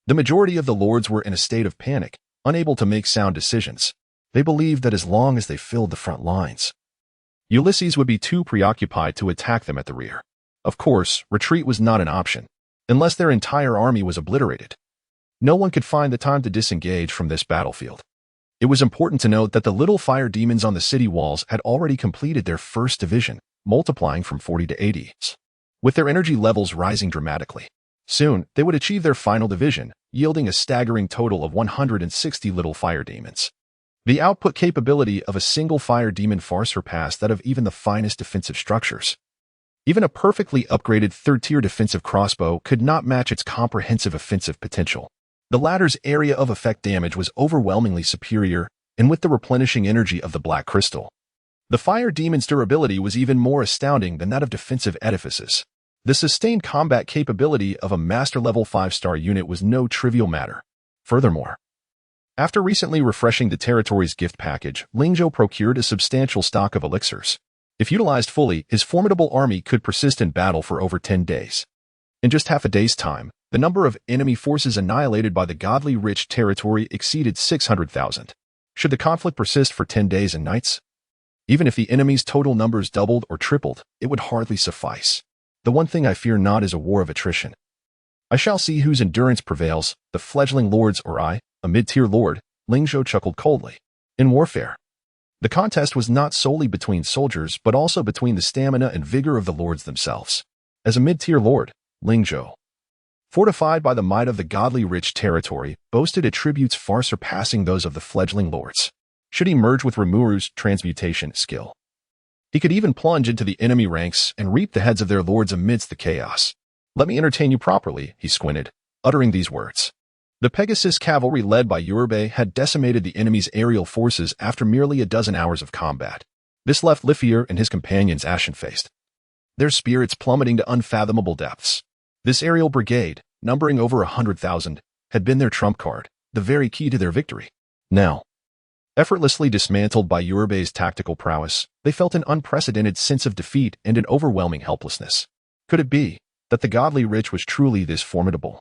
the majority of the lords were in a state of panic, unable to make sound decisions. They believed that as long as they filled the front lines, Ulysses would be too preoccupied to attack them at the rear. Of course, retreat was not an option, unless their entire army was obliterated. No one could find the time to disengage from this battlefield. It was important to note that the little fire demons on the city walls had already completed their first division, multiplying from 40 to 80, with their energy levels rising dramatically. Soon, they would achieve their final division, yielding a staggering total of 160 little fire demons. The output capability of a single fire demon far surpassed that of even the finest defensive structures. Even a perfectly upgraded third-tier defensive crossbow could not match its comprehensive offensive potential. The latter's area of effect damage was overwhelmingly superior, and with the replenishing energy of the black crystal, the fire demon's durability was even more astounding than that of defensive edifices. The sustained combat capability of a master-level 5-star unit was no trivial matter. Furthermore, after recently refreshing the territory's gift package, Ling Zhou procured a substantial stock of elixirs. If utilized fully, his formidable army could persist in battle for over 10 days. In just half a day's time, the number of enemy forces annihilated by the godly rich territory exceeded 600,000. Should the conflict persist for 10 days and nights? Even if the enemy's total numbers doubled or tripled, it would hardly suffice. The one thing I fear not is a war of attrition. I shall see whose endurance prevails, the fledgling lords or I, a mid-tier lord, Ling Zhou chuckled coldly. In warfare, the contest was not solely between soldiers but also between the stamina and vigor of the lords themselves. As a mid-tier lord, Ling Zhou, fortified by the might of the godly rich territory, boasted attributes far surpassing those of the fledgling lords. Should he merge with Rimuru's transmutation skill, he could even plunge into the enemy ranks and reap the heads of their lords amidst the chaos. Let me entertain you properly, he squinted, uttering these words. The Pegasus cavalry led by Yurube had decimated the enemy's aerial forces after merely a dozen hours of combat. This left Lifier and his companions ashen-faced, their spirits plummeting to unfathomable depths. This aerial brigade, numbering over 100,000, had been their trump card, the very key to their victory. Now, effortlessly dismantled by Yurube's tactical prowess, they felt an unprecedented sense of defeat and an overwhelming helplessness. Could it be that the godly rich was truly this formidable,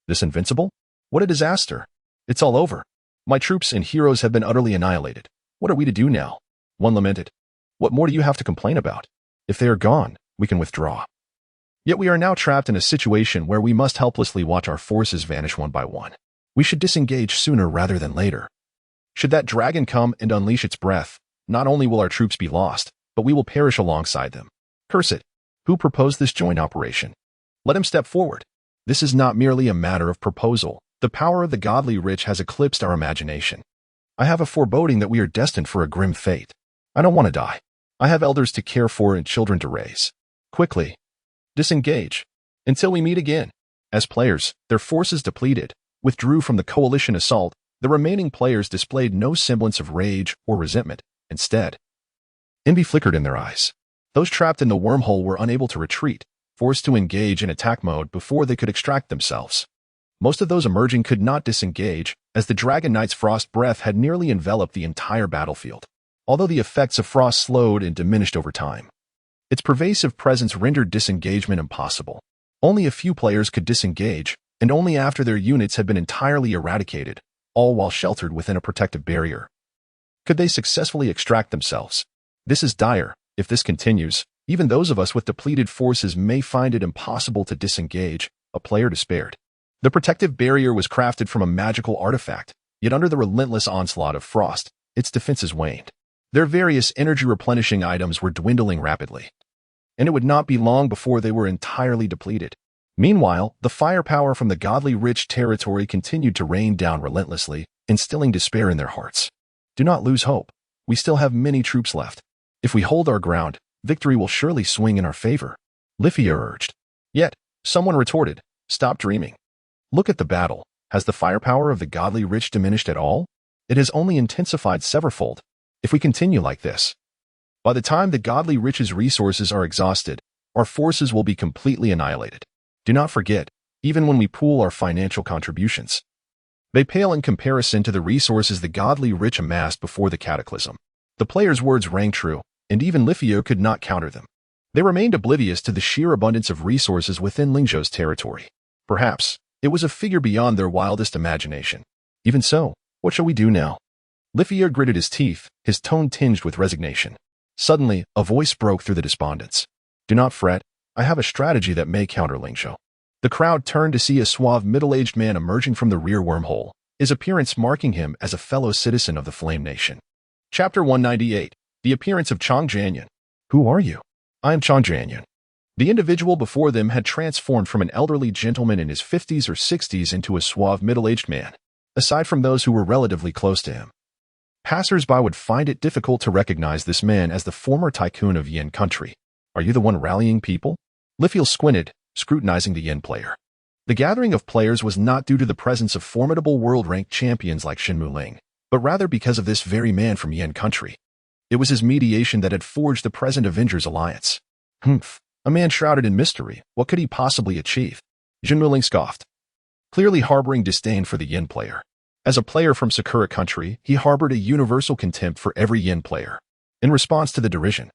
this invincible? What a disaster! It's all over. My troops and heroes have been utterly annihilated. What are we to do now? One lamented. What more do you have to complain about? If they are gone, we can withdraw. Yet we are now trapped in a situation where we must helplessly watch our forces vanish one by one. We should disengage sooner rather than later. Should that dragon come and unleash its breath, not only will our troops be lost, but we will perish alongside them. Curse it! Who proposed this joint operation? Let him step forward. This is not merely a matter of proposal. The power of the godly rich has eclipsed our imagination. I have a foreboding that we are destined for a grim fate. I don't want to die. I have elders to care for and children to raise. Quickly, disengage, until we meet again. As players, their forces depleted, withdrew from the coalition assault, the remaining players displayed no semblance of rage or resentment. Instead, envy flickered in their eyes. Those trapped in the wormhole were unable to retreat, forced to engage in attack mode before they could extract themselves. Most of those emerging could not disengage, as the Dragon Knight's frost breath had nearly enveloped the entire battlefield. Although the effects of frost slowed and diminished over time, its pervasive presence rendered disengagement impossible. Only a few players could disengage, and only after their units had been entirely eradicated, all while sheltered within a protective barrier, could they successfully extract themselves. This is dire. If this continues, even those of us with depleted forces may find it impossible to disengage, a player despaired. The protective barrier was crafted from a magical artifact, yet under the relentless onslaught of frost, its defenses waned. Their various energy-replenishing items were dwindling rapidly, and it would not be long before they were entirely depleted. Meanwhile, the firepower from the godly rich territory continued to rain down relentlessly, instilling despair in their hearts. Do not lose hope. We still have many troops left. If we hold our ground, victory will surely swing in our favor, Lifia urged. Yet, someone retorted, stop dreaming. Look at the battle. Has the firepower of the godly rich diminished at all? It has only intensified severalfold. If we continue like this, by the time the godly rich's resources are exhausted, our forces will be completely annihilated. Do not forget, even when we pool our financial contributions, they pale in comparison to the resources the godly rich amassed before the cataclysm. The player's words rang true, and even Lifio could not counter them. They remained oblivious to the sheer abundance of resources within Ling Zhou's territory. Perhaps, it was a figure beyond their wildest imagination. Even so, what shall we do now? Lifio gritted his teeth, his tone tinged with resignation. Suddenly, a voice broke through the despondence. Do not fret, I have a strategy that may counter Ling Zhou. The crowd turned to see a suave middle-aged man emerging from the rear wormhole, his appearance marking him as a fellow citizen of the Flame Nation. Chapter 198. The Appearance of Chang Jianyun. Who are you? I am Chang Jianyun. The individual before them had transformed from an elderly gentleman in his 50s or 60s into a suave middle-aged man, aside from those who were relatively close to him. Passers-by would find it difficult to recognize this man as the former tycoon of Yin country. Are you the one rallying people? Lifil squinted, scrutinizing the Yin player. The gathering of players was not due to the presence of formidable world-ranked champions like Xinmu Ling, but rather because of this very man from Yin country. It was his mediation that had forged the present Avengers alliance. Humph, a man shrouded in mystery, what could he possibly achieve? Xinmu Ling scoffed, clearly harboring disdain for the Yin player. As a player from Sakura country, he harbored a universal contempt for every Yin player. In response to the derision,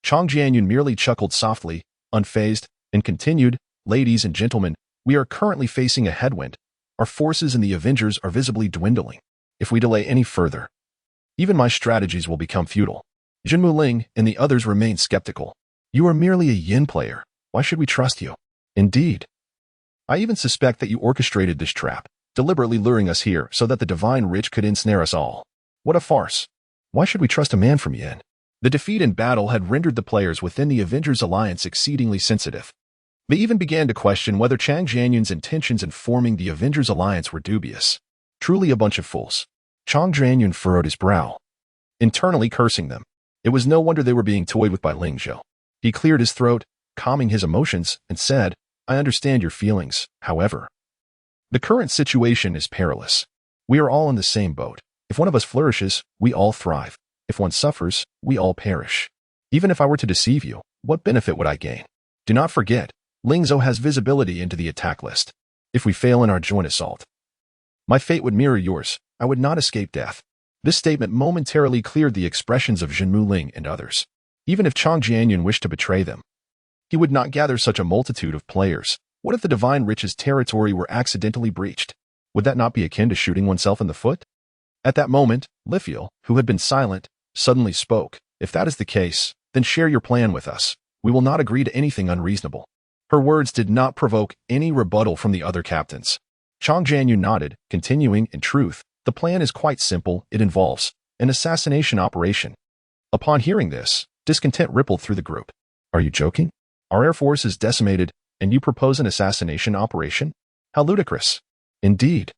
Chang Jianyun merely chuckled softly, unfazed, and continued, ladies and gentlemen, we are currently facing a headwind. Our forces in the Avengers are visibly dwindling. If we delay any further, even my strategies will become futile. Xinmu Ling and the others remained skeptical. You are merely a Yin player. Why should we trust you? Indeed. I even suspect that you orchestrated this trap, deliberately luring us here so that the divine rich could ensnare us all. What a farce. Why should we trust a man from Yin? The defeat in battle had rendered the players within the Avengers Alliance exceedingly sensitive. They even began to question whether Chang Jianyun's intentions in forming the Avengers Alliance were dubious. Truly a bunch of fools. Chang Jianyun furrowed his brow, internally cursing them. It was no wonder they were being toyed with by Ling Zhou. He cleared his throat, calming his emotions, and said, I understand your feelings, however. The current situation is perilous. We are all in the same boat. If one of us flourishes, we all thrive. If one suffers, we all perish. Even if I were to deceive you, what benefit would I gain? Do not forget, Ling Zhou has visibility into the attack list. If we fail in our joint assault, my fate would mirror yours. I would not escape death. This statement momentarily cleared the expressions of Xinmu Ling and others. Even if Chang Jianyun wished to betray them, he would not gather such a multitude of players. What if the divine rich's territory were accidentally breached? Would that not be akin to shooting oneself in the foot? At that moment, Lifil, who had been silent, suddenly spoke. If that is the case, then share your plan with us. We will not agree to anything unreasonable. Her words did not provoke any rebuttal from the other captains. Chang Jianyun nodded, continuing, in truth, the plan is quite simple. It involves an assassination operation. Upon hearing this, discontent rippled through the group. Are you joking? Our air force is decimated, and you propose an assassination operation? How ludicrous. Indeed.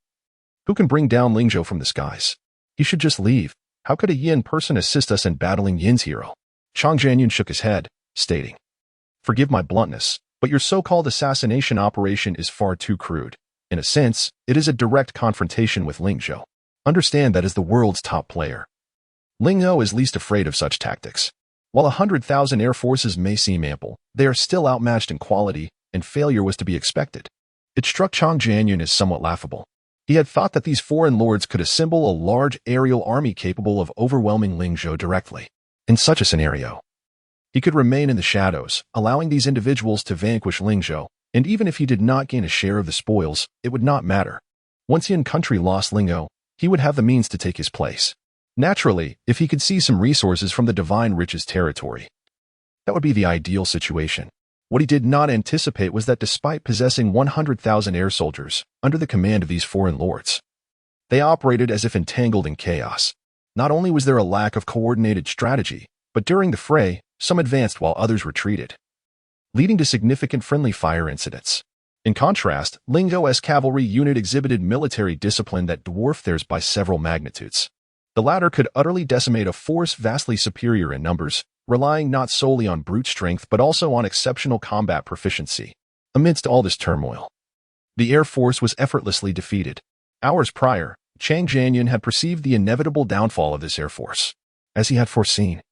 Who can bring down Ling Zhou from the skies? He should just leave. How could a Yin person assist us in battling Yin's hero? Chang Jianyun shook his head, stating, forgive my bluntness, but your so-called assassination operation is far too crude. In a sense, it is a direct confrontation with Ling Zhou. Understand that as the world's top player, Ling Zhou is least afraid of such tactics. While 100,000 air forces may seem ample, they are still outmatched in quality, and failure was to be expected. It struck Chang Jianyun as somewhat laughable. He had thought that these foreign lords could assemble a large aerial army capable of overwhelming Ling Zhou directly. In such a scenario, he could remain in the shadows, allowing these individuals to vanquish Ling Zhou, and even if he did not gain a share of the spoils, it would not matter. Once Yin country lost Ling Zhou, he would have the means to take his place. Naturally, if he could see some resources from the divine rich's territory, that would be the ideal situation. What he did not anticipate was that despite possessing 100,000 air soldiers under the command of these foreign lords, they operated as if entangled in chaos. Not only was there a lack of coordinated strategy, but during the fray, some advanced while others retreated, leading to significant friendly fire incidents. In contrast, Ling Zhou's cavalry unit exhibited military discipline that dwarfed theirs by several magnitudes. The latter could utterly decimate a force vastly superior in numbers, relying not solely on brute strength but also on exceptional combat proficiency. Amidst all this turmoil, the Air Force was effortlessly defeated. Hours prior, Chang Jianyun had perceived the inevitable downfall of this Air Force. As he had foreseen,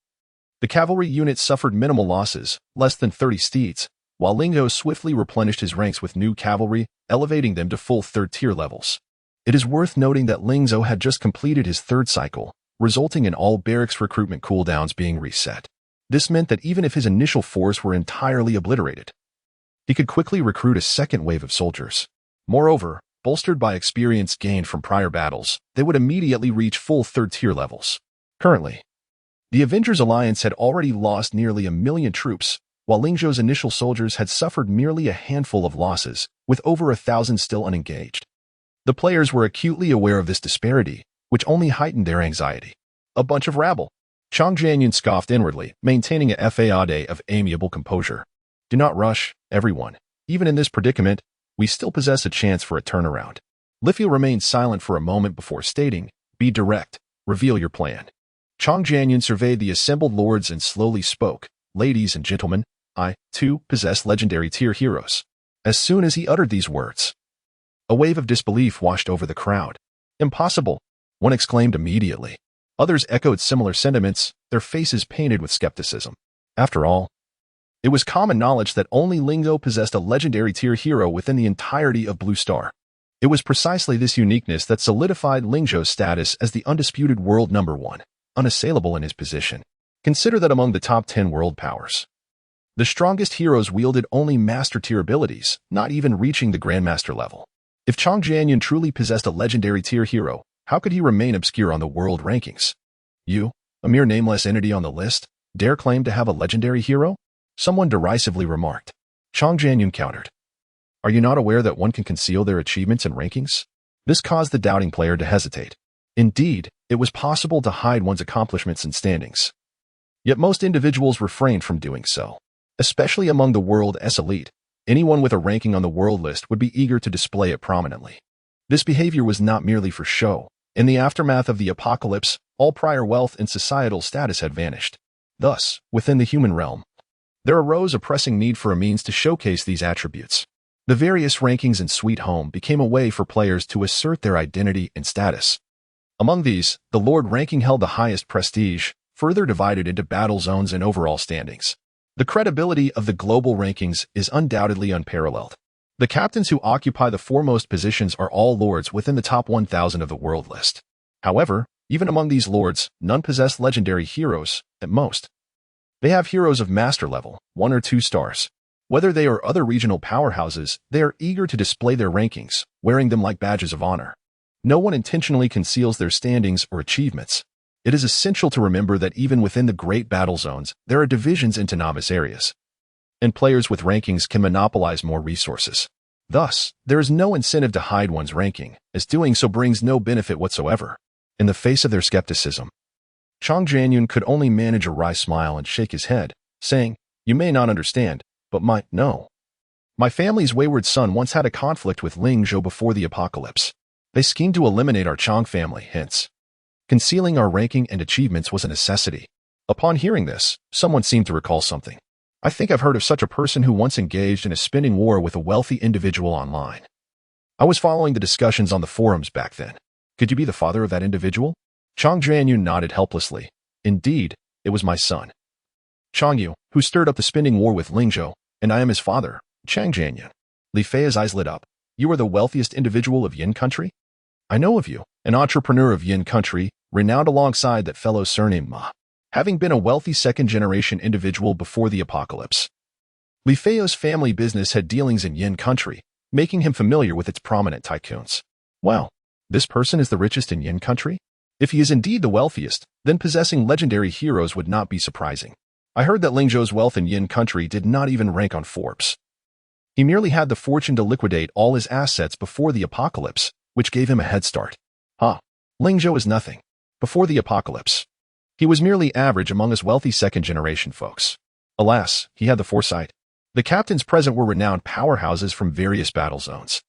the cavalry unit suffered minimal losses, less than 30 steeds, while Ling Zhou swiftly replenished his ranks with new cavalry, elevating them to full third-tier levels. It is worth noting that Ling Zhou had just completed his third cycle, resulting in all barracks recruitment cooldowns being reset. This meant that even if his initial force were entirely obliterated, he could quickly recruit a second wave of soldiers. Moreover, bolstered by experience gained from prior battles, they would immediately reach full third-tier levels. Currently, the Avengers Alliance had already lost nearly 1 million troops, while Ling Zhou's initial soldiers had suffered merely a handful of losses, with over 1,000 still unengaged. The players were acutely aware of this disparity, which only heightened their anxiety. A bunch of rabble. Chang Jianyun scoffed inwardly, maintaining a facade of amiable composure. Do not rush, everyone. Even in this predicament, we still possess a chance for a turnaround. Lifia remained silent for a moment before stating, be direct, reveal your plan. Chang Jianyun surveyed the assembled lords and slowly spoke, ladies and gentlemen, I, too, possess legendary tier heroes. As soon as he uttered these words, a wave of disbelief washed over the crowd. Impossible, one exclaimed immediately. Others echoed similar sentiments, their faces painted with skepticism. After all, it was common knowledge that only Ling Zhou possessed a legendary tier hero within the entirety of Blue Star. It was precisely this uniqueness that solidified Ling Zhou's status as the undisputed world number 1, unassailable in his position. Consider that among the top 10 world powers, the strongest heroes wielded only master tier abilities, not even reaching the grandmaster level. If Chang Jianyun truly possessed a legendary tier hero, how could he remain obscure on the world rankings? You, a mere nameless entity on the list, dare claim to have a legendary hero? Someone derisively remarked. Chang Jianyun countered. Are you not aware that one can conceal their achievements and rankings? This caused the doubting player to hesitate. Indeed, it was possible to hide one's accomplishments and standings. Yet most individuals refrained from doing so. Especially among the world's elite, anyone with a ranking on the world list would be eager to display it prominently. This behavior was not merely for show. In the aftermath of the apocalypse, all prior wealth and societal status had vanished. Thus, within the human realm, there arose a pressing need for a means to showcase these attributes. The various rankings in Sweet Home became a way for players to assert their identity and status. Among these, the Lord ranking held the highest prestige, further divided into battle zones and overall standings. The credibility of the global rankings is undoubtedly unparalleled. The captains who occupy the foremost positions are all lords within the top 1,000 of the world list. However, even among these lords, none possess legendary heroes, at most. They have heroes of master level, 1 or 2 stars. Whether they are other regional powerhouses, they are eager to display their rankings, wearing them like badges of honor. No one intentionally conceals their standings or achievements. It is essential to remember that even within the great battle zones, there are divisions into novice areas, and players with rankings can monopolize more resources. Thus, there is no incentive to hide one's ranking, as doing so brings no benefit whatsoever. In the face of their skepticism, Chang Jianyun could only manage a wry smile and shake his head, saying, You may not understand, but no. My family's wayward son once had a conflict with Ling Zhou before the apocalypse. They schemed to eliminate our Chang family, hence concealing our ranking and achievements was a necessity. Upon hearing this, someone seemed to recall something. I think I've heard of such a person who once engaged in a spinning war with a wealthy individual online. I was following the discussions on the forums back then. Could you be the father of that individual? Chang Jianyun nodded helplessly. Indeed, it was my son, Chang Yu, who stirred up the spinning war with Ling Zhou, and I am his father, Chang Jianyun. Li Fei's eyes lit up. You are the wealthiest individual of Yin country? I know of you, an entrepreneur of Yin country, renowned alongside that fellow surname Ma, having been a wealthy second-generation individual before the apocalypse. Li Fei's family business had dealings in Yin country, making him familiar with its prominent tycoons. Wow, this person is the richest in Yin country? If he is indeed the wealthiest, then possessing legendary heroes would not be surprising. I heard that Ling Zhou's wealth in Yin country did not even rank on Forbes. He merely had the fortune to liquidate all his assets before the apocalypse, which gave him a head start. Ling Zhou is nothing. Before the apocalypse, he was merely average among his wealthy second-generation folks. Alas, he had the foresight. The captains present were renowned powerhouses from various battle zones,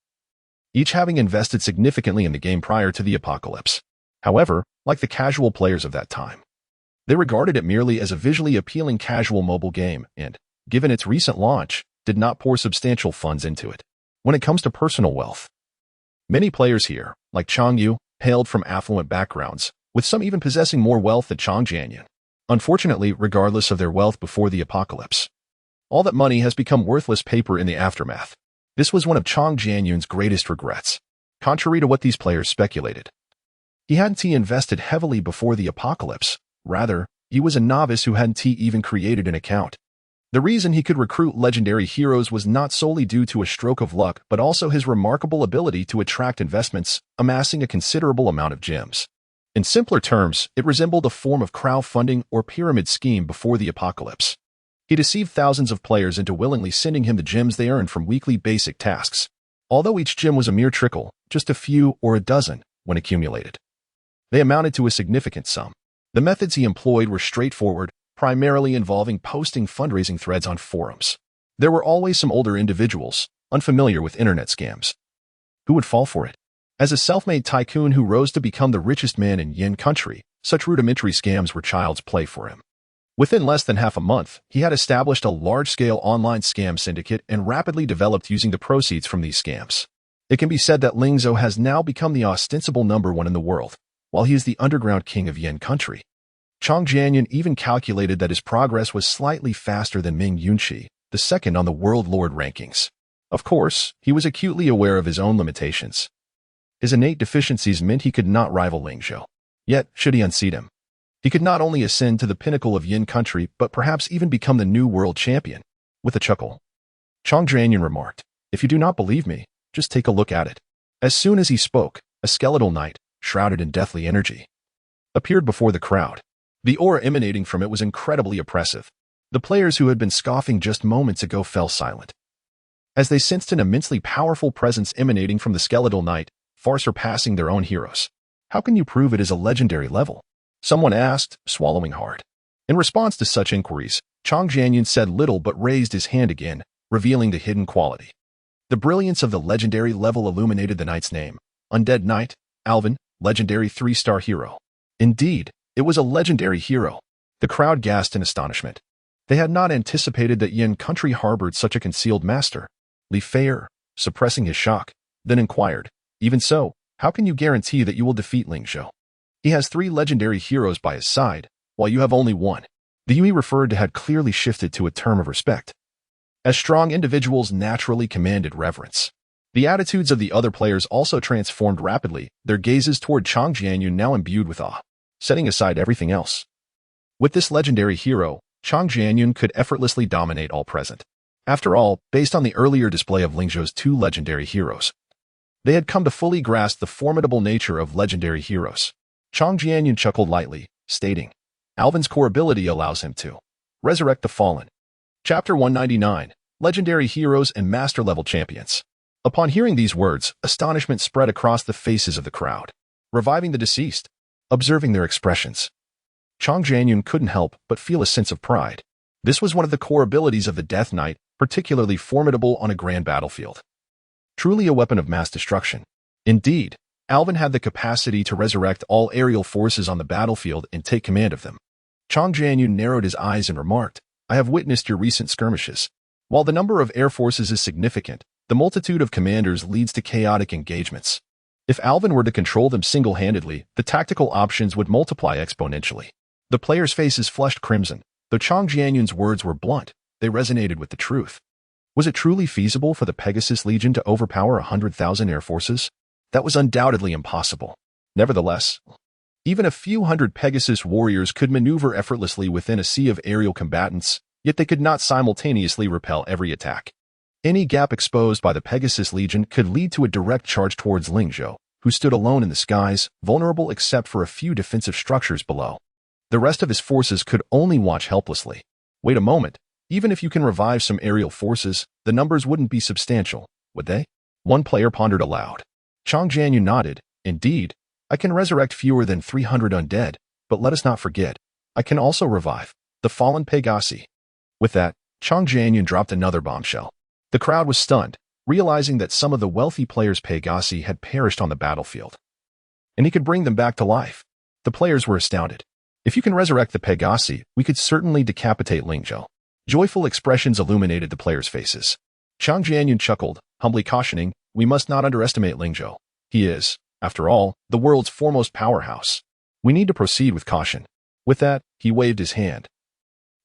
each having invested significantly in the game prior to the apocalypse. However, like the casual players of that time, they regarded it merely as a visually appealing casual mobile game and, given its recent launch, did not pour substantial funds into it. When it comes to personal wealth, many players here, like Chang Yu, hailed from affluent backgrounds, with some even possessing more wealth than Chang Jianyun. Unfortunately, regardless of their wealth before the apocalypse, all that money has become worthless paper in the aftermath. This was one of Chang Jianyun's greatest regrets. Contrary to what these players speculated, he hadn't invested heavily before the apocalypse. Rather, he was a novice who hadn't even created an account. The reason he could recruit legendary heroes was not solely due to a stroke of luck, but also his remarkable ability to attract investments, amassing a considerable amount of gems. In simpler terms, it resembled a form of crowdfunding or pyramid scheme before the apocalypse. He deceived thousands of players into willingly sending him the gems they earned from weekly basic tasks. Although each gem was a mere trickle, just a few or a dozen, when accumulated, they amounted to a significant sum. The methods he employed were straightforward, primarily involving posting fundraising threads on forums. There were always some older individuals, unfamiliar with internet scams, who would fall for it. As a self-made tycoon who rose to become the richest man in Yin country, such rudimentary scams were child's play for him. Within less than half a month, he had established a large-scale online scam syndicate and rapidly developed using the proceeds from these scams. It can be said that Ling Zhou has now become the ostensible #1 in the world, while he is the underground king of Yin country. Chang Jianyun even calculated that his progress was slightly faster than Ming Yunqi, the second on the world lord rankings. Of course, he was acutely aware of his own limitations. His innate deficiencies meant he could not rival Ling Zhou. Yet, should he unseat him, he could not only ascend to the pinnacle of Yin country, but perhaps even become the new world champion. With a chuckle, Chang Jianyun remarked, "If you do not believe me, just take a look at it." As soon as he spoke, a skeletal knight, shrouded in deathly energy, appeared before the crowd. The aura emanating from it was incredibly oppressive. The players who had been scoffing just moments ago fell silent, as they sensed an immensely powerful presence emanating from the skeletal knight, far surpassing their own heroes. "How can you prove it is a legendary level?" someone asked, swallowing hard. In response to such inquiries, Chang Jianyun said little but raised his hand again, revealing the hidden quality. The brilliance of the legendary level illuminated the knight's name. Undead Knight, Alvin, legendary 3-star hero. Indeed, it was a legendary hero. The crowd gasped in astonishment. They had not anticipated that Yin country harbored such a concealed master. Li Feier, suppressing his shock, then inquired, "Even so, how can you guarantee that you will defeat Ling Zhou? He has 3 legendary heroes by his side, while you have only 1. The Yui referred to had clearly shifted to a term of respect, as strong individuals naturally commanded reverence. The attitudes of the other players also transformed rapidly, their gazes toward Chang Jianyun now imbued with awe, setting aside everything else. With this legendary hero, Chang Jianyun could effortlessly dominate all present. After all, based on the earlier display of Ling Zhou's 2 legendary heroes, they had come to fully grasp the formidable nature of legendary heroes. Chang Jianyun chuckled lightly, stating, "Alvin's core ability allows him to resurrect the fallen." Chapter 199, Legendary Heroes and Master-Level Champions. Upon hearing these words, astonishment spread across the faces of the crowd. Reviving the deceased, observing their expressions, Chang Jianyun couldn't help but feel a sense of pride. This was one of the core abilities of the Death Knight, particularly formidable on a grand battlefield. Truly a weapon of mass destruction. Indeed, Alvin had the capacity to resurrect all aerial forces on the battlefield and take command of them. Chang Jianyun narrowed his eyes and remarked, "I have witnessed your recent skirmishes. While the number of air forces is significant, the multitude of commanders leads to chaotic engagements. If Alvin were to control them single-handedly, the tactical options would multiply exponentially." The players' faces flushed crimson. Though Chang Jianyun's words were blunt, they resonated with the truth. Was it truly feasible for the Pegasus Legion to overpower 100,000 air forces? That was undoubtedly impossible. Nevertheless, even a few hundred Pegasus warriors could maneuver effortlessly within a sea of aerial combatants, yet they could not simultaneously repel every attack. Any gap exposed by the Pegasus Legion could lead to a direct charge towards Ling Zhou, who stood alone in the skies, vulnerable except for a few defensive structures below. The rest of his forces could only watch helplessly. Wait a moment, even if you can revive some aerial forces, the numbers wouldn't be substantial, would they? One player pondered aloud. Chang Jianyun nodded. Indeed, I can resurrect fewer than 300 undead, but let us not forget, I can also revive the fallen Pegasi. With that, Chang Jianyun dropped another bombshell. The crowd was stunned, realizing that some of the wealthy players' Pegasi had perished on the battlefield. and he could bring them back to life. The players were astounded. If you can resurrect the Pegasi, we could certainly decapitate Ling Zhou. Joyful expressions illuminated the players' faces. Chang Jianyun chuckled, humbly cautioning, we must not underestimate Ling Zhou. He is, after all, the world's foremost powerhouse. We need to proceed with caution. With that, he waved his hand.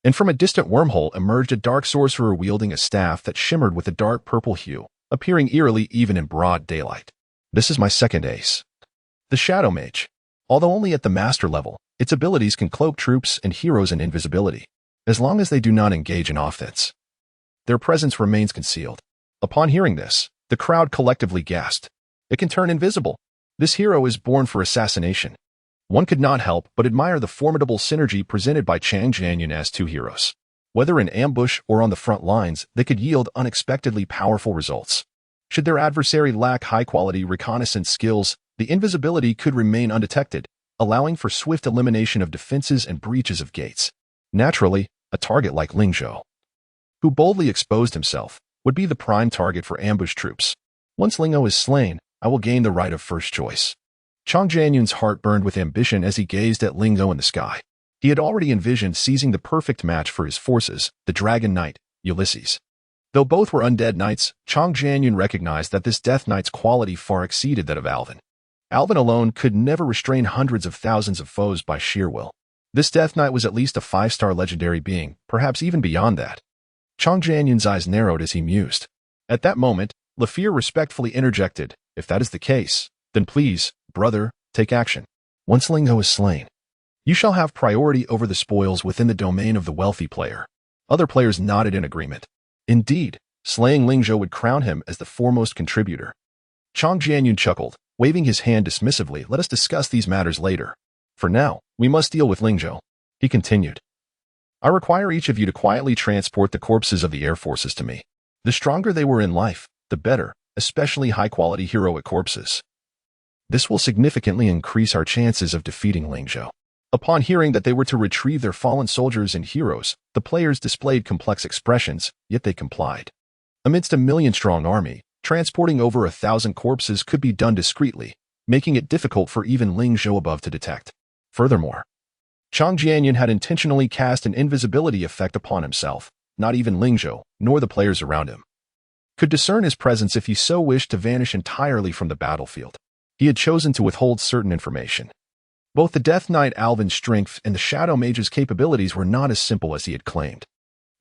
And from a distant wormhole emerged a dark sorcerer wielding a staff that shimmered with a dark purple hue, appearing eerily even in broad daylight. This is my second ace. The Shadow Mage. Although only at the master level, its abilities can cloak troops and heroes in invisibility, as long as they do not engage in offense. Their presence remains concealed. Upon hearing this, the crowd collectively gasped. It can turn invisible. This hero is born for assassination. One could not help but admire the formidable synergy presented by Chang Jianyun as two heroes. Whether in ambush or on the front lines, they could yield unexpectedly powerful results. Should their adversary lack high-quality reconnaissance skills, the invisibility could remain undetected, allowing for swift elimination of defenses and breaches of gates. Naturally, a target like Ling Zhou, who boldly exposed himself, would be the prime target for ambush troops. Once Ling Zhou is slain, I will gain the right of first choice. Chang Jianyun's heart burned with ambition as he gazed at Ling Zhou in the sky. He had already envisioned seizing the perfect match for his forces, the Dragon Knight, Ulysses. Though both were undead knights, Chang Jianyun recognized that this Death Knight's quality far exceeded that of Alvin. Alvin alone could never restrain hundreds of thousands of foes by sheer will. This Death Knight was at least a 5-star legendary being, perhaps even beyond that. Chang Jianyun's eyes narrowed as he mused. At that moment, Lafir respectfully interjected, if that is the case, then please, brother, take action. Once Ling Zhou is slain, you shall have priority over the spoils within the domain of the wealthy player. Other players nodded in agreement. Indeed, slaying Ling Zhou would crown him as the foremost contributor. Chang Jianyun chuckled, waving his hand dismissively. Let us discuss these matters later. For now, we must deal with Ling Zhou. He continued. I require each of you to quietly transport the corpses of the air forces to me. The stronger they were in life, the better, especially high-quality heroic corpses. This will significantly increase our chances of defeating Ling Zhou. Upon hearing that they were to retrieve their fallen soldiers and heroes, the players displayed complex expressions, yet they complied. Amidst a million-strong army, transporting over 1,000 corpses could be done discreetly, making it difficult for even Ling Zhou above to detect. Furthermore, Chang Jianyun had intentionally cast an invisibility effect upon himself. Not even Ling Zhou, nor the players around him, could discern his presence if he so wished to vanish entirely from the battlefield. He had chosen to withhold certain information. Both the Death Knight Alvin's strength and the Shadow Mage's capabilities were not as simple as he had claimed.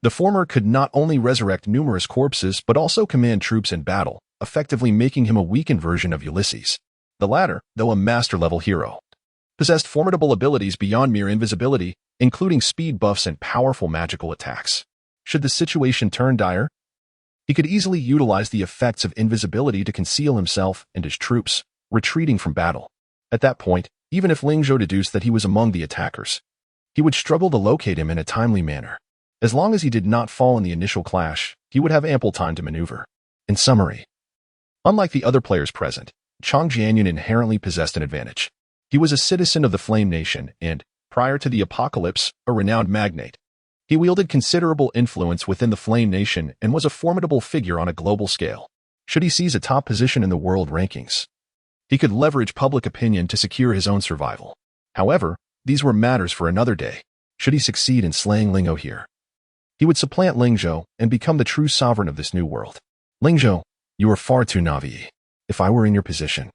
The former could not only resurrect numerous corpses but also command troops in battle, effectively making him a weakened version of Ulysses. The latter, though a master-level hero, possessed formidable abilities beyond mere invisibility, including speed buffs and powerful magical attacks. Should the situation turn dire, he could easily utilize the effects of invisibility to conceal himself and his troops, retreating from battle. At that point, even if Ling Zhou deduced that he was among the attackers, he would struggle to locate him in a timely manner. As long as he did not fall in the initial clash, he would have ample time to maneuver. In summary, unlike the other players present, Chang Jianyun inherently possessed an advantage. He was a citizen of the Flame Nation and, prior to the apocalypse, a renowned magnate. He wielded considerable influence within the Flame Nation and was a formidable figure on a global scale. Should he seize a top position in the world rankings, he could leverage public opinion to secure his own survival. However, these were matters for another day. Should he succeed in slaying Ling Zhou here, he would supplant Ling Zhou and become the true sovereign of this new world. Ling Zhou, you are far too naive. If I were in your position,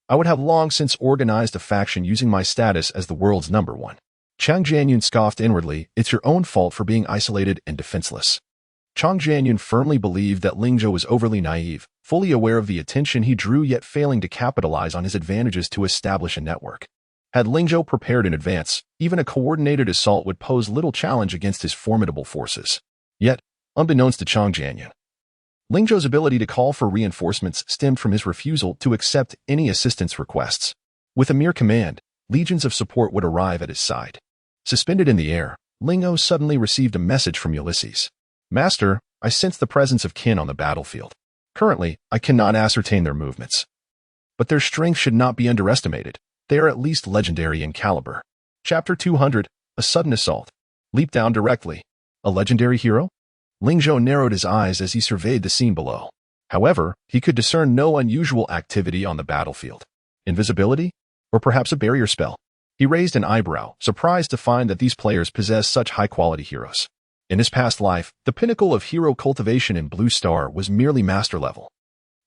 I would have long since organized a faction using my status as the world's #1. Chang Jianyun scoffed inwardly, it's your own fault for being isolated and defenseless. Chang Jianyun firmly believed that Ling Zhou was overly naive, fully aware of the attention he drew yet failing to capitalize on his advantages to establish a network. Had Ling Zhou prepared in advance, even a coordinated assault would pose little challenge against his formidable forces. Yet, unbeknownst to Chang Jianyun, Ling Zhou's ability to call for reinforcements stemmed from his refusal to accept any assistance requests. With a mere command, legions of support would arrive at his side. Suspended in the air, Ling Zhou suddenly received a message from Ulysses. Master, I sense the presence of kin on the battlefield. Currently, I cannot ascertain their movements, but their strength should not be underestimated. They are at least legendary in caliber. Chapter 200, A Sudden Assault. Leap down directly. A legendary hero? Ling Zhou narrowed his eyes as he surveyed the scene below. However, he could discern no unusual activity on the battlefield. Invisibility? Or perhaps a barrier spell? He raised an eyebrow, surprised to find that these players possess such high-quality heroes. In his past life, the pinnacle of hero cultivation in Blue Star was merely master level.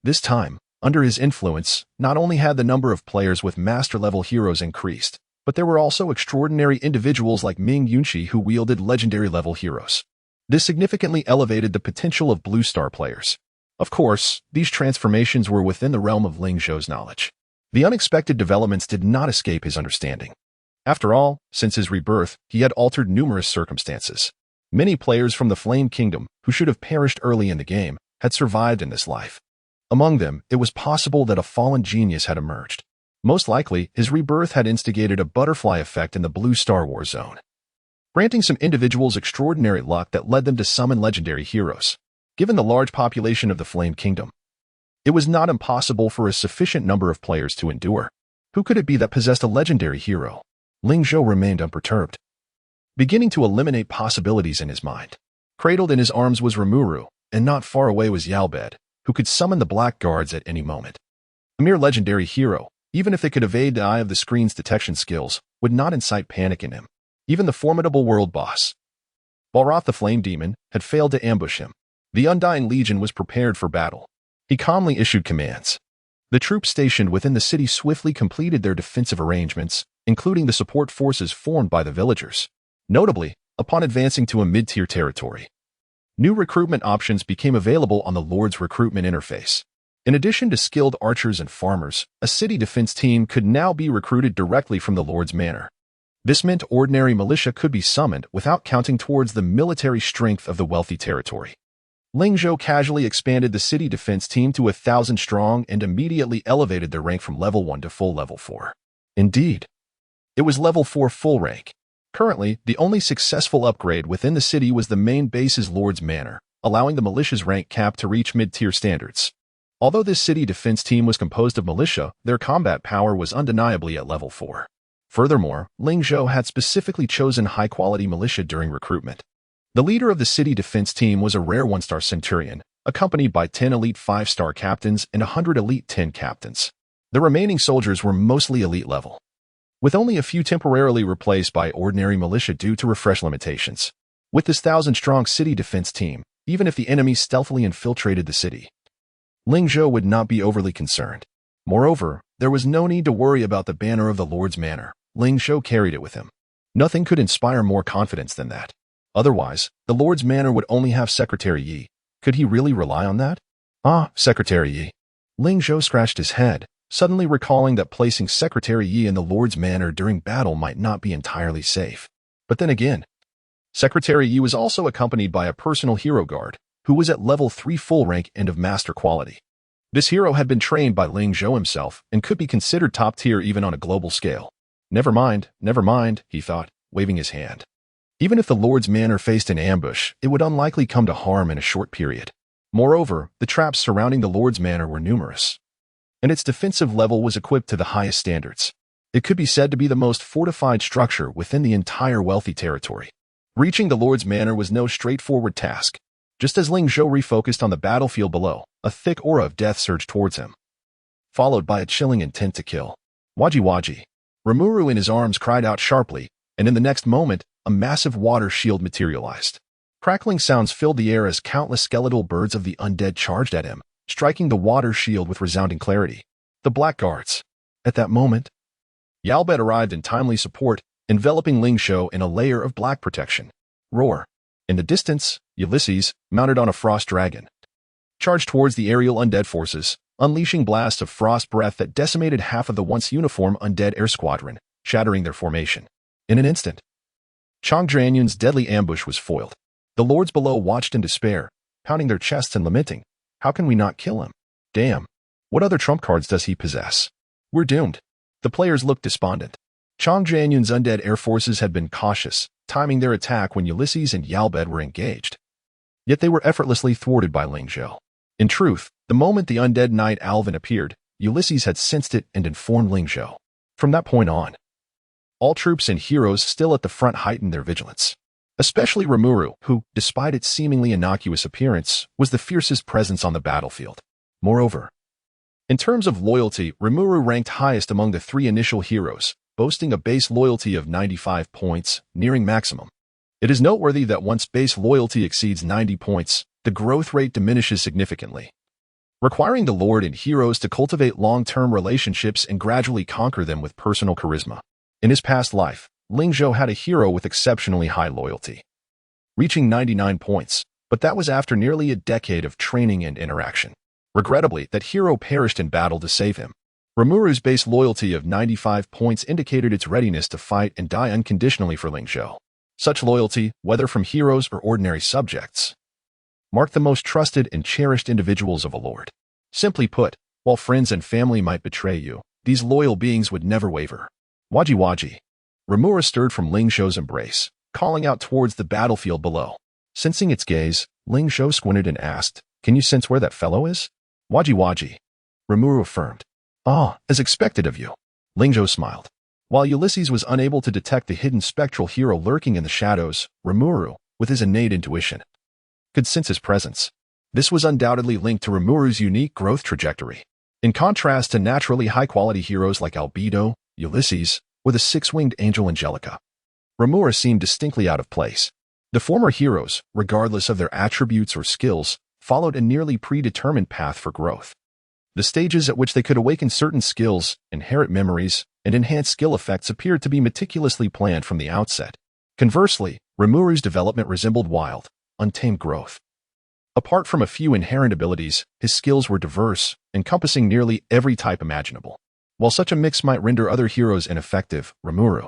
This time, under his influence, not only had the number of players with master-level heroes increased, but there were also extraordinary individuals like Ming Yunxi who wielded legendary-level heroes. This significantly elevated the potential of Blue Star players. Of course, these transformations were within the realm of Ling Zhou's knowledge. The unexpected developments did not escape his understanding. After all, since his rebirth, he had altered numerous circumstances. Many players from the Flame Kingdom, who should have perished early in the game, had survived in this life. Among them, it was possible that a fallen genius had emerged. Most likely, his rebirth had instigated a butterfly effect in the Blue Star War zone, granting some individuals extraordinary luck that led them to summon legendary heroes. Given the large population of the Flame Kingdom, it was not impossible for a sufficient number of players to endure. Who could it be that possessed a legendary hero? Ling Zhou remained unperturbed, beginning to eliminate possibilities in his mind. Cradled in his arms was Rimuru, and not far away was Yalbed, who could summon the Black Guards at any moment. A mere legendary hero, even if they could evade the eye of the screen's detection skills, would not incite panic in him. Even the formidable world boss, Balroth the Flame Demon, had failed to ambush him. The Undying Legion was prepared for battle. He calmly issued commands. The troops stationed within the city swiftly completed their defensive arrangements, including the support forces formed by the villagers. Notably, upon advancing to a mid-tier territory, new recruitment options became available on the Lord's recruitment interface. In addition to skilled archers and farmers, a city defense team could now be recruited directly from the Lord's manor. This meant ordinary militia could be summoned without counting towards the military strength of the wealthy territory. Ling Zhou casually expanded the city defense team to 1,000 strong and immediately elevated their rank from level 1 to full level 4. Indeed, it was level 4 full rank. Currently, the only successful upgrade within the city was the main base's Lord's Manor, allowing the militia's rank cap to reach mid-tier standards. Although this city defense team was composed of militia, their combat power was undeniably at level 4. Furthermore, Ling Zhou had specifically chosen high-quality militia during recruitment. The leader of the city defense team was a rare 1-star centurion, accompanied by 10 elite 5-star captains and 100 elite 10 captains. The remaining soldiers were mostly elite level, with only a few temporarily replaced by ordinary militia due to refresh limitations. With this 1,000-strong city defense team, even if the enemy stealthily infiltrated the city, Ling Zhou would not be overly concerned. Moreover, there was no need to worry about the banner of the Lord's Manor. Ling Zhou carried it with him. Nothing could inspire more confidence than that. Otherwise, the Lord's Manor would only have Secretary Yi. Could he really rely on that? Secretary Yi. Ling Zhou scratched his head, suddenly recalling that placing Secretary Yi in the Lord's Manor during battle might not be entirely safe. But then again, Secretary Yi was also accompanied by a personal hero guard, who was at level 3 full rank and of master quality. This hero had been trained by Ling Zhou himself and could be considered top tier even on a global scale. Never mind, he thought, waving his hand. Even if the Lord's Manor faced an ambush, it would unlikely come to harm in a short period. Moreover, the traps surrounding the Lord's Manor were numerous, and its defensive level was equipped to the highest standards. It could be said to be the most fortified structure within the entire wealthy territory. Reaching the Lord's Manor was no straightforward task. Just as Ling Zhou refocused on the battlefield below, a thick aura of death surged towards him, followed by a chilling intent to kill. Waji. Rimuru in his arms cried out sharply, and in the next moment, a massive water shield materialized. Crackling sounds filled the air as countless skeletal birds of the undead charged at him, striking the water shield with resounding clarity. The Black Guards. At that moment, Yalbed arrived in timely support, enveloping Ling Zhou in a layer of black protection. Roar. In the distance, Ulysses, mounted on a frost dragon, charged towards the aerial undead forces, unleashing blasts of frost breath that decimated half of the once uniform undead air squadron, shattering their formation. In an instant, Chang Dranyun's deadly ambush was foiled. The lords below watched in despair, pounding their chests and lamenting, "How can we not kill him? Damn, what other trump cards does he possess? We're doomed." The players looked despondent. Chang Dranyun's undead air forces had been cautious, timing their attack when Ulysses and Yalbed were engaged. Yet they were effortlessly thwarted by Ling Zhou. In truth, the moment the undead knight Alvin appeared, Ulysses had sensed it and informed Ling Zhou. From that point on, all troops and heroes still at the front heightened their vigilance. Especially Rimuru, who, despite its seemingly innocuous appearance, was the fiercest presence on the battlefield. Moreover, In terms of loyalty, Rimuru ranked highest among the three initial heroes, boasting a base loyalty of 95 points, nearing maximum. It is noteworthy that once base loyalty exceeds 90 points, the growth rate diminishes significantly, requiring the Lord and heroes to cultivate long-term relationships and gradually conquer them with personal charisma. In his past life, Ling Zhou had a hero with exceptionally high loyalty, reaching 99 points, but that was after nearly a decade of training and interaction. Regrettably, that hero perished in battle to save him. Rimuru's base loyalty of 95 points indicated its readiness to fight and die unconditionally for Ling Zhou. Such loyalty, whether from heroes or ordinary subjects, marked the most trusted and cherished individuals of a lord. Simply put, while friends and family might betray you, these loyal beings would never waver. Waji Waji. Rimuru stirred from Ling Zhou's embrace, calling out towards the battlefield below. Sensing its gaze, Ling Zhou squinted and asked, "Can you sense where that fellow is?" Waji Waji. Rimuru affirmed. "Ah, as expected of you." Ling Zhou smiled. While Ulysses was unable to detect the hidden spectral hero lurking in the shadows, Rimuru, with his innate intuition, could sense his presence. This was undoubtedly linked to Rimuru's unique growth trajectory. In contrast to naturally high-quality heroes like Albedo, Ulysses, or the six-winged angel Angelica, Rimuru seemed distinctly out of place. The former heroes, regardless of their attributes or skills, followed a nearly predetermined path for growth. The stages at which they could awaken certain skills, inherit memories, and enhance skill effects appeared to be meticulously planned from the outset. Conversely, Rimuru's development resembled wild, untamed growth. Apart from a few inherent abilities, his skills were diverse, encompassing nearly every type imaginable. While such a mix might render other heroes ineffective, Rimuru,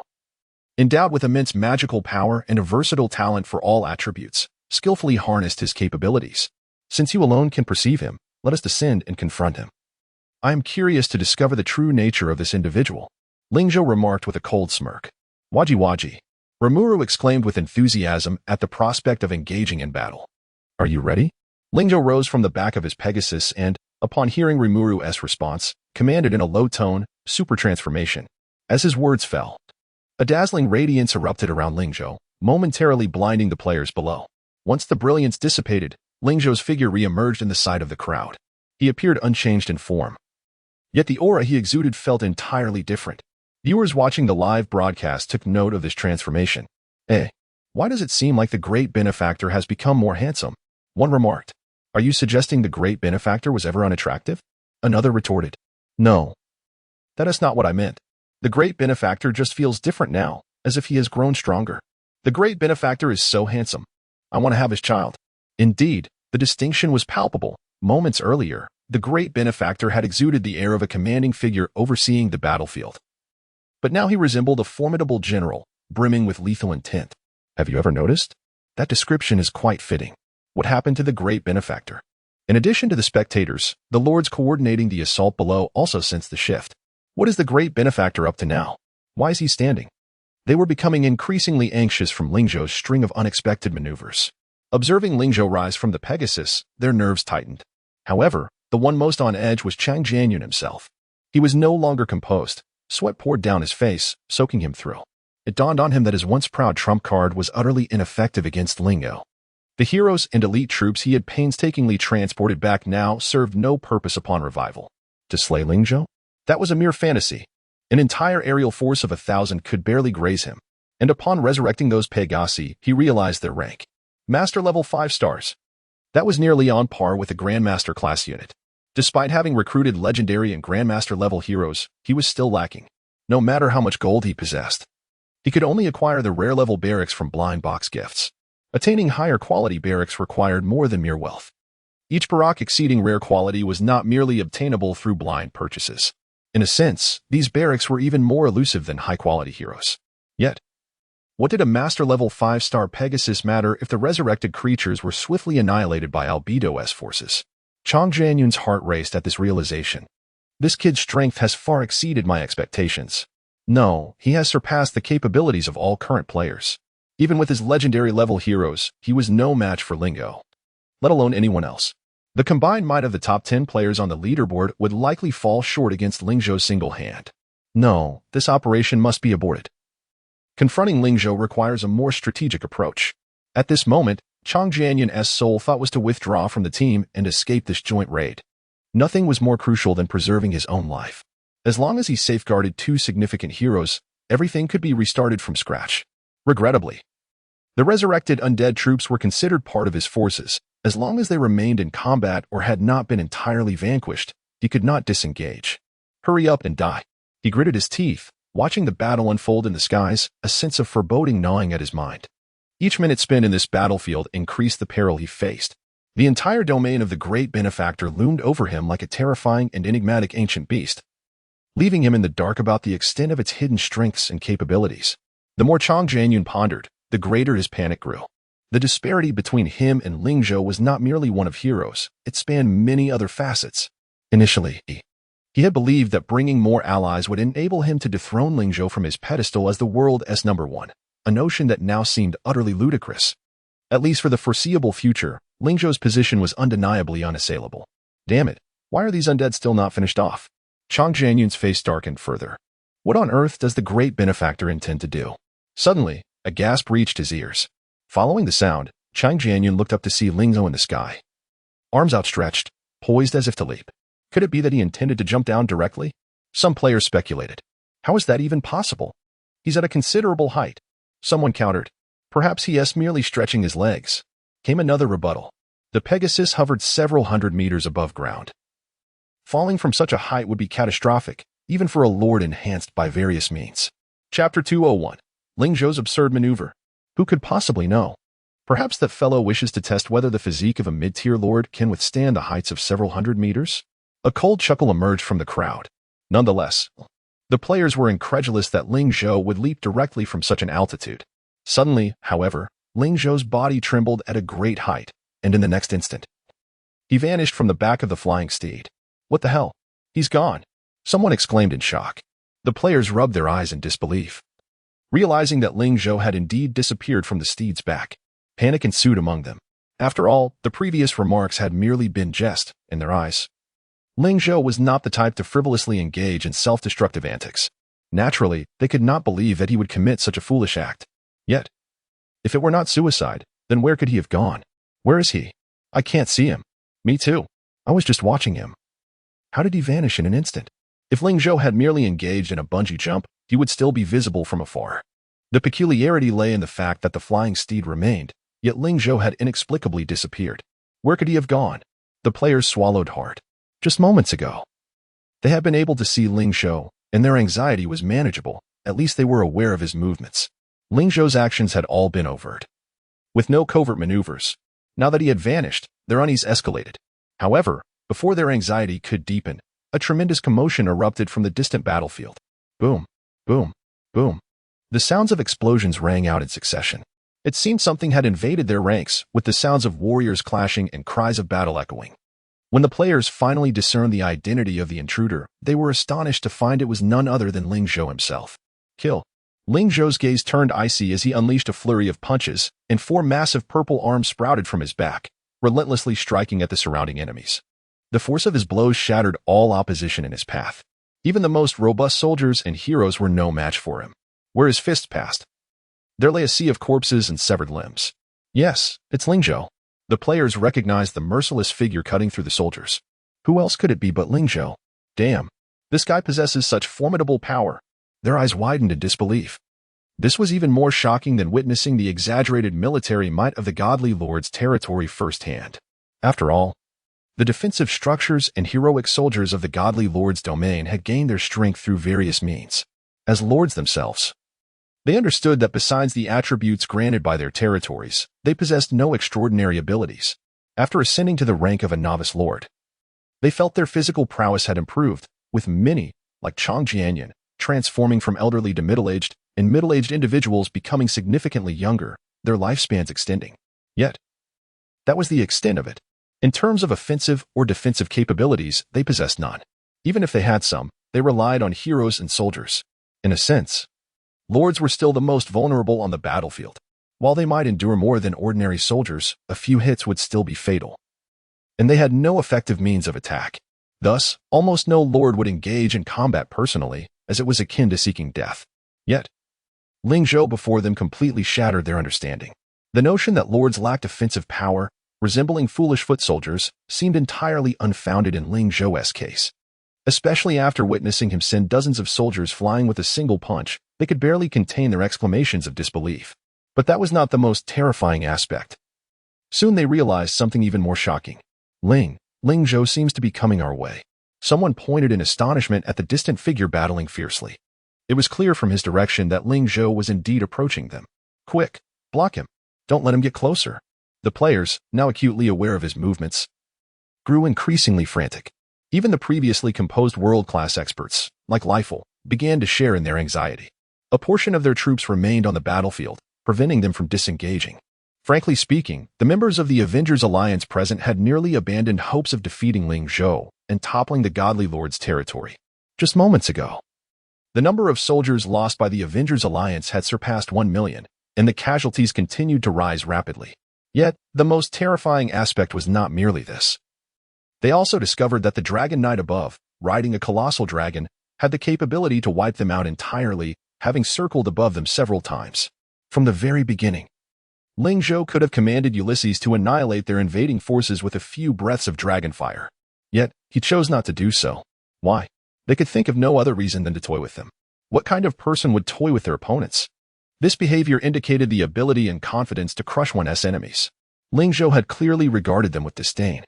endowed with immense magical power and a versatile talent for all attributes, skillfully harnessed his capabilities. Since you alone can perceive him, let us descend and confront him. I am curious to discover the true nature of this individual, Ling Zhou remarked with a cold smirk. Waji Waji. Rimuru exclaimed with enthusiasm at the prospect of engaging in battle. Are you ready? Ling Zhou rose from the back of his Pegasus and, upon hearing Rimuru's response, commanded in a low tone, super transformation. As his words fell, a dazzling radiance erupted around Ling Zhou, momentarily blinding the players below. Once the brilliance dissipated, Ling Zhou's figure re-emerged in the sight of the crowd. He appeared unchanged in form, yet the aura he exuded felt entirely different. Viewers watching the live broadcast took note of this transformation. Why does it seem like the great benefactor has become more handsome? One remarked. Are you suggesting the great benefactor was ever unattractive? Another retorted. No. That is not what I meant. The great benefactor just feels different now, as if he has grown stronger. The great benefactor is so handsome. I want to have his child. Indeed, the distinction was palpable. Moments earlier, the great benefactor had exuded the air of a commanding figure overseeing the battlefield. But now he resembled a formidable general, brimming with lethal intent. Have you ever noticed? That description is quite fitting. What happened to the great benefactor? In addition to the spectators, the lords coordinating the assault below also sensed the shift. What is the great benefactor up to now? Why is he standing? They were becoming increasingly anxious from Ling Zhou's string of unexpected maneuvers. Observing Ling Zhou rise from the Pegasus, their nerves tightened. However, the one most on edge was Chang Jianyun himself. He was no longer composed. Sweat poured down his face, soaking him through. It dawned on him that his once proud trump card was utterly ineffective against Ling Zhou. The heroes and elite troops he had painstakingly transported back now served no purpose upon revival. To slay Ling Zhou? That was a mere fantasy. An entire aerial force of 1,000 could barely graze him. And upon resurrecting those Pegasi, he realized their rank. Master level 5 stars. That was nearly on par with the Grandmaster class unit. Despite having recruited legendary and Grandmaster level heroes, he was still lacking. No matter how much gold he possessed, he could only acquire the rare level barracks from blind box gifts. Attaining higher quality barracks required more than mere wealth. Each barrack exceeding rare quality was not merely obtainable through blind purchases. In a sense, these barracks were even more elusive than high-quality heroes. Yet, what did a Master Level 5-star Pegasus matter if the resurrected creatures were swiftly annihilated by Albedo's forces? Chang Jianyun's heart raced at this realization. This kid's strength has far exceeded my expectations. No, he has surpassed the capabilities of all current players. Even with his legendary level heroes, he was no match for Ling Zhou, let alone anyone else. The combined might of the top 10 players on the leaderboard would likely fall short against Ling Zhou single-hand. No, this operation must be aborted. Confronting Ling Zhou requires a more strategic approach. At this moment, Chang Jianyun's sole thought was to withdraw from the team and escape this joint raid. Nothing was more crucial than preserving his own life. As long as he safeguarded two significant heroes, everything could be restarted from scratch. Regrettably, the resurrected undead troops were considered part of his forces. As long as they remained in combat or had not been entirely vanquished, he could not disengage. Hurry up and die. He gritted his teeth, watching the battle unfold in the skies, a sense of foreboding gnawing at his mind. Each minute spent in this battlefield increased the peril he faced. The entire domain of the great benefactor loomed over him like a terrifying and enigmatic ancient beast, leaving him in the dark about the extent of its hidden strengths and capabilities. The more Chang Jianyun pondered, the greater his panic grew. The disparity between him and Ling Zhou was not merely one of heroes, it spanned many other facets. Initially, he had believed that bringing more allies would enable him to dethrone Ling Zhou from his pedestal as the world's number one, a notion that now seemed utterly ludicrous. At least for the foreseeable future, Ling Zhou's position was undeniably unassailable. Damn it, why are these undead still not finished off? Chang Jianyun's face darkened further. What on earth does the great benefactor intend to do? Suddenly, a gasp reached his ears. Following the sound, Chang Jianyun looked up to see Ling Zhou in the sky. Arms outstretched, poised as if to leap. Could it be that he intended to jump down directly? Some players speculated. How is that even possible? He's at a considerable height. Someone countered. Perhaps he is merely stretching his legs. Came another rebuttal. The Pegasus hovered several hundred meters above ground. Falling from such a height would be catastrophic, even for a lord enhanced by various means. Chapter 201. Ling Zhou's absurd maneuver. Who could possibly know? Perhaps that fellow wishes to test whether the physique of a mid-tier lord can withstand the heights of several hundred meters? A cold chuckle emerged from the crowd. Nonetheless, the players were incredulous that Ling Zhou would leap directly from such an altitude. Suddenly, however, Ling Zhou's body trembled at a great height, and in the next instant, he vanished from the back of the flying steed. What the hell? He's gone. Someone exclaimed in shock. The players rubbed their eyes in disbelief, realizing that Ling Zhou had indeed disappeared from the steed's back. Panic ensued among them. After all, the previous remarks had merely been jest in their eyes. Ling Zhou was not the type to frivolously engage in self-destructive antics. Naturally, they could not believe that he would commit such a foolish act. Yet, if it were not suicide, then where could he have gone? Where is he? I can't see him. Me too. I was just watching him. How did he vanish in an instant? If Ling Zhou had merely engaged in a bungee jump, he would still be visible from afar. The peculiarity lay in the fact that the flying steed remained, yet Ling Zhou had inexplicably disappeared. Where could he have gone? The players swallowed hard. Just moments ago, they had been able to see Ling Zhou, and their anxiety was manageable. At least they were aware of his movements. Ling Zhou's actions had all been overt, with no covert maneuvers. Now that he had vanished, their unease escalated. However, before their anxiety could deepen, a tremendous commotion erupted from the distant battlefield. Boom, boom, boom. The sounds of explosions rang out in succession. It seemed something had invaded their ranks, with the sounds of warriors clashing and cries of battle echoing. When the players finally discerned the identity of the intruder, they were astonished to find it was none other than Ling Zhou himself. Kill. Ling Zhou's gaze turned icy as he unleashed a flurry of punches, and 4 massive purple arms sprouted from his back, relentlessly striking at the surrounding enemies. The force of his blows shattered all opposition in his path. Even the most robust soldiers and heroes were no match for him. Where his fists passed, there lay a sea of corpses and severed limbs. Yes, it's Ling Zhou. The players recognized the merciless figure cutting through the soldiers. Who else could it be but Ling Zhou? Damn, this guy possesses such formidable power. Their eyes widened in disbelief. This was even more shocking than witnessing the exaggerated military might of the godly lord's territory firsthand. After all, the defensive structures and heroic soldiers of the godly lord's domain had gained their strength through various means. As lords themselves, they understood that besides the attributes granted by their territories, they possessed no extraordinary abilities. After ascending to the rank of a novice lord, they felt their physical prowess had improved, with many, like Chang Jianyun, transforming from elderly to middle-aged, and middle-aged individuals becoming significantly younger, their lifespans extending. Yet, that was the extent of it. In terms of offensive or defensive capabilities, they possessed none. Even if they had some, they relied on heroes and soldiers. In a sense, lords were still the most vulnerable on the battlefield. While they might endure more than ordinary soldiers, a few hits would still be fatal. And they had no effective means of attack. Thus, almost no lord would engage in combat personally, as it was akin to seeking death. Yet, Ling Zhou before them completely shattered their understanding. The notion that lords lacked offensive power, resembling foolish foot soldiers, seemed entirely unfounded in Ling Zhou's case. Especially after witnessing him send dozens of soldiers flying with a single punch, they could barely contain their exclamations of disbelief. But that was not the most terrifying aspect. Soon they realized something even more shocking. Ling Zhou seems to be coming our way. Someone pointed in astonishment at the distant figure battling fiercely. It was clear from his direction that Ling Zhou was indeed approaching them. Quick, block him. Don't let him get closer. The players, now acutely aware of his movements, grew increasingly frantic. Even the previously composed world-class experts, like Raffle, began to share in their anxiety. A portion of their troops remained on the battlefield, preventing them from disengaging. Frankly speaking, the members of the Avengers Alliance present had nearly abandoned hopes of defeating Ling Zhou and toppling the Godly Lord's territory. Just moments ago, the number of soldiers lost by the Avengers Alliance had surpassed 1 million, and the casualties continued to rise rapidly. Yet, the most terrifying aspect was not merely this. They also discovered that the Dragon Knight above, riding a colossal dragon, had the capability to wipe them out entirely, having circled above them several times. From the very beginning, Ling Zhou could have commanded Ulysses to annihilate their invading forces with a few breaths of dragon fire. Yet, he chose not to do so. Why? They could think of no other reason than to toy with them. What kind of person would toy with their opponents? This behavior indicated the ability and confidence to crush one's enemies. Ling Zhou had clearly regarded them with disdain.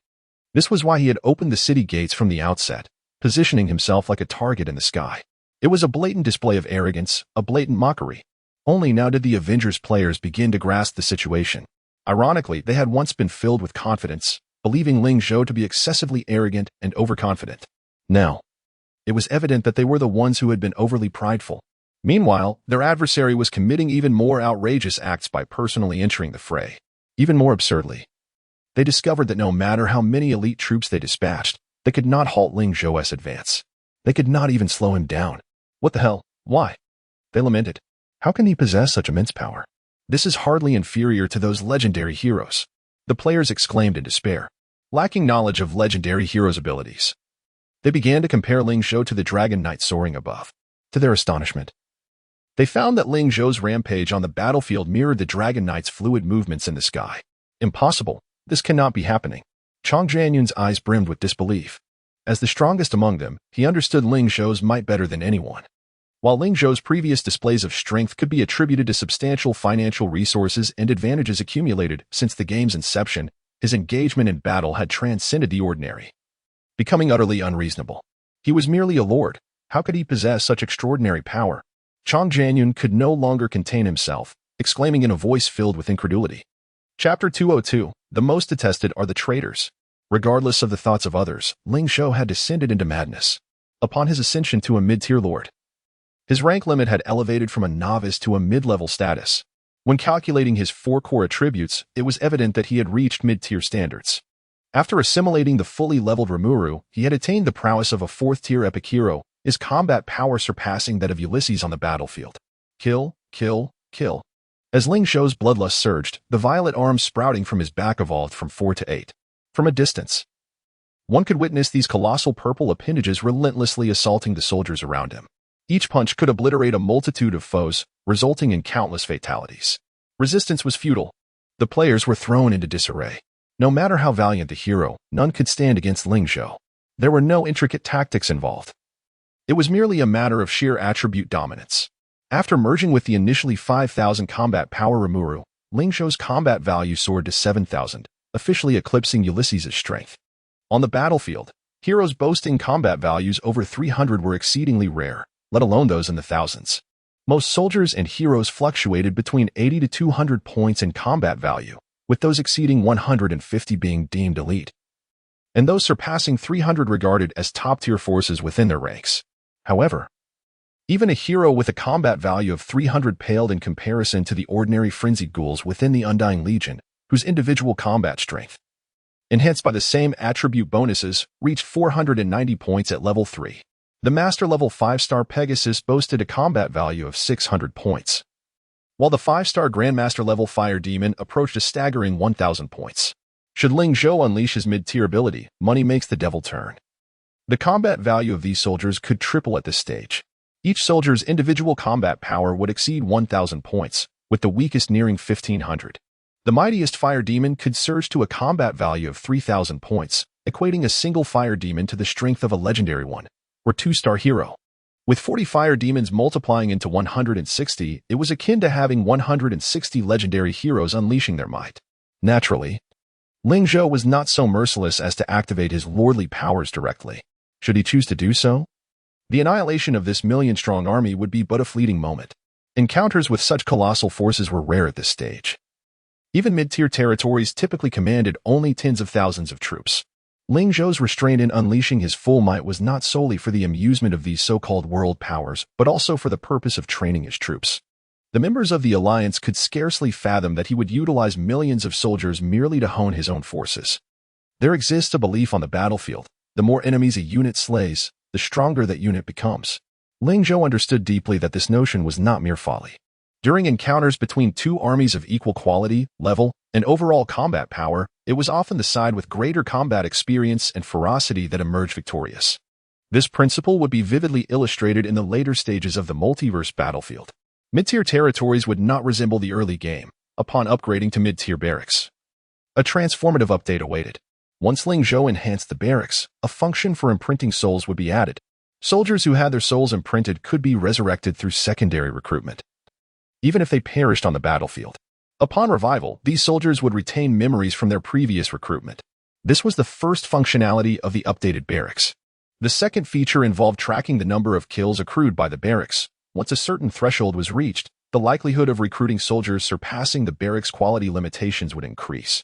This was why he had opened the city gates from the outset, positioning himself like a target in the sky. It was a blatant display of arrogance, a blatant mockery. Only now did the Avengers players begin to grasp the situation. Ironically, they had once been filled with confidence, believing Ling Zhou to be excessively arrogant and overconfident. Now, it was evident that they were the ones who had been overly prideful. Meanwhile, their adversary was committing even more outrageous acts by personally entering the fray. Even more absurdly, they discovered that no matter how many elite troops they dispatched, they could not halt Ling Zhou's advance. They could not even slow him down. What the hell? Why? They lamented. How can he possess such immense power? This is hardly inferior to those legendary heroes. The players exclaimed in despair. Lacking knowledge of legendary heroes' abilities, they began to compare Ling Zhou to the Dragon Knight soaring above. To their astonishment, they found that Ling Zhou's rampage on the battlefield mirrored the Dragon Knight's fluid movements in the sky. Impossible. This cannot be happening. Chang Jianyun's eyes brimmed with disbelief. As the strongest among them, he understood Ling Zhou's might better than anyone. While Ling Zhou's previous displays of strength could be attributed to substantial financial resources and advantages accumulated since the game's inception, his engagement in battle had transcended the ordinary, becoming utterly unreasonable. He was merely a lord. How could he possess such extraordinary power? Chang Jianyun could no longer contain himself, exclaiming in a voice filled with incredulity. Chapter 202. The most detested are the traitors. Regardless of the thoughts of others, Ling Zhou had descended into madness. Upon his ascension to a mid-tier lord, his rank limit had elevated from a novice to a mid-level status. When calculating his 4 core attributes, it was evident that he had reached mid-tier standards. After assimilating the fully leveled Rimuru, he had attained the prowess of a 4th-tier epic hero, his combat power surpassing that of Ulysses on the battlefield. Kill, kill, kill. As Ling Zhou's bloodlust surged, the violet arms sprouting from his back evolved from 4 to 8. From a distance, one could witness these colossal purple appendages relentlessly assaulting the soldiers around him. Each punch could obliterate a multitude of foes, resulting in countless fatalities. Resistance was futile. The players were thrown into disarray. No matter how valiant the hero, none could stand against Ling Zhou. There were no intricate tactics involved. It was merely a matter of sheer attribute dominance. After merging with the initially 5,000 combat power Rimuru, Ling Zhou's combat value soared to 7,000, officially eclipsing Ulysses' strength. On the battlefield, heroes boasting combat values over 300 were exceedingly rare, let alone those in the thousands. Most soldiers and heroes fluctuated between 80 to 200 points in combat value, with those exceeding 150 being deemed elite, and those surpassing 300 regarded as top-tier forces within their ranks. However, even a hero with a combat value of 300 paled in comparison to the ordinary frenzied ghouls within the Undying Legion, whose individual combat strength, enhanced by the same attribute bonuses, reached 490 points at level 3. The master-level 5-star Pegasus boasted a combat value of 600 points, while the 5-star Grandmaster-level Fire Demon approached a staggering 1,000 points. Should Ling Zhou unleash his mid-tier ability, money makes the devil turn. The combat value of these soldiers could triple at this stage. Each soldier's individual combat power would exceed 1,000 points, with the weakest nearing 1,500. The mightiest fire demon could surge to a combat value of 3,000 points, equating a single fire demon to the strength of a legendary one, or two-star hero. With 40 fire demons multiplying into 160, it was akin to having 160 legendary heroes unleashing their might. Naturally, Ling Zhou was not so merciless as to activate his lordly powers directly. Should he choose to do so, the annihilation of this million-strong army would be but a fleeting moment. Encounters with such colossal forces were rare at this stage. Even mid-tier territories typically commanded only tens of thousands of troops. Ling Zhou's restraint in unleashing his full might was not solely for the amusement of these so-called world powers, but also for the purpose of training his troops. The members of the alliance could scarcely fathom that he would utilize millions of soldiers merely to hone his own forces. There exists a belief on the battlefield: the more enemies a unit slays, the stronger that unit becomes. Ling Zhou understood deeply that this notion was not mere folly. During encounters between two armies of equal quality, level, and overall combat power, it was often the side with greater combat experience and ferocity that emerged victorious. This principle would be vividly illustrated in the later stages of the multiverse battlefield. Mid-tier territories would not resemble the early game, upon upgrading to mid-tier barracks. A transformative update awaited. Once Ling Zhou enhanced the barracks, a function for imprinting souls would be added. Soldiers who had their souls imprinted could be resurrected through secondary recruitment, even if they perished on the battlefield. Upon revival, these soldiers would retain memories from their previous recruitment. This was the first functionality of the updated barracks. The second feature involved tracking the number of kills accrued by the barracks. Once a certain threshold was reached, the likelihood of recruiting soldiers surpassing the barracks quality limitations would increase.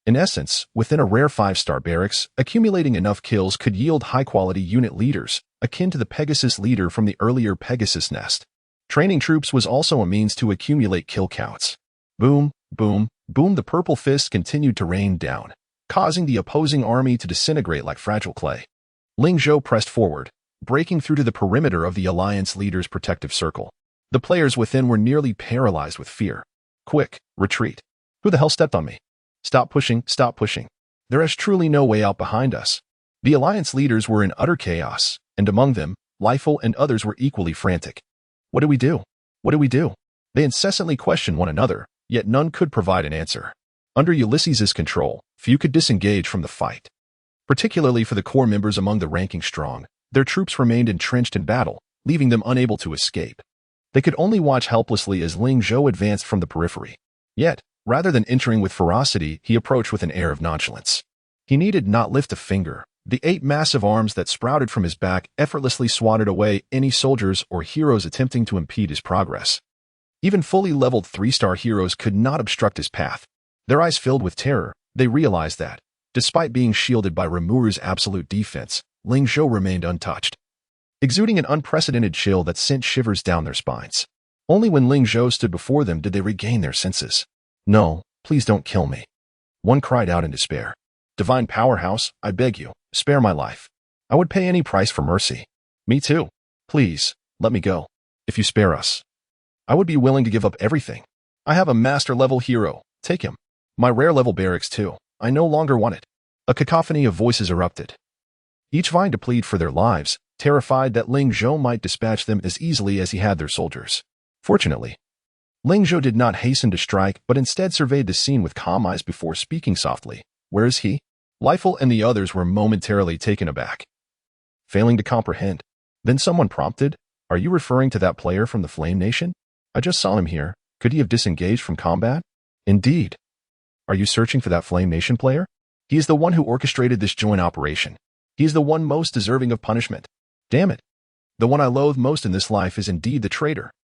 In essence, within a rare 5-star barracks, accumulating enough kills could yield high-quality unit leaders, akin to the Pegasus leader from the earlier Pegasus Nest. Training troops was also a means to accumulate kill counts. Boom, boom, boom, the purple fist continued to rain down, causing the opposing army to disintegrate like fragile clay. Ling Zhou pressed forward, breaking through to the perimeter of the Alliance leader's protective circle. The players within were nearly paralyzed with fear. Quick, retreat. Who the hell stepped on me? Stop pushing, stop pushing. There is truly no way out behind us. The Alliance leaders were in utter chaos, and among them, Raffle and others were equally frantic. What do we do? What do we do? They incessantly questioned one another, yet none could provide an answer. Under Ulysses's control, few could disengage from the fight. Particularly for the core members among the ranking strong, their troops remained entrenched in battle, leaving them unable to escape. They could only watch helplessly as Ling Zhou advanced from the periphery. Yet, rather than entering with ferocity, he approached with an air of nonchalance. He needed not lift a finger. The 8 massive arms that sprouted from his back effortlessly swatted away any soldiers or heroes attempting to impede his progress. Even fully leveled 3-star heroes could not obstruct his path. Their eyes filled with terror, they realized that, despite being shielded by Rimuru's absolute defense, Ling Zhou remained untouched, exuding an unprecedented chill that sent shivers down their spines. Only when Ling Zhou stood before them did they regain their senses. "No, please don't kill me," one cried out in despair. "Divine Powerhouse, I beg you, spare my life. I would pay any price for mercy." "Me too. Please, let me go. If you spare us, I would be willing to give up everything. I have a master-level hero. Take him. My rare-level barracks too. I no longer want it." A cacophony of voices erupted, each vying to plead for their lives, terrified that Ling Zhou might dispatch them as easily as he had their soldiers. Fortunately, Ling Zhou did not hasten to strike, but instead surveyed the scene with calm eyes before speaking softly. "Where is he?" Raffle and the others were momentarily taken aback, failing to comprehend. Then someone prompted, "Are you referring to that player from the Flame Nation? I just saw him here. Could he have disengaged from combat?" "Indeed. Are you searching for that Flame Nation player? He is the one who orchestrated this joint operation. He is the one most deserving of punishment. Damn it. The one I loathe most in this life is indeed the traitor."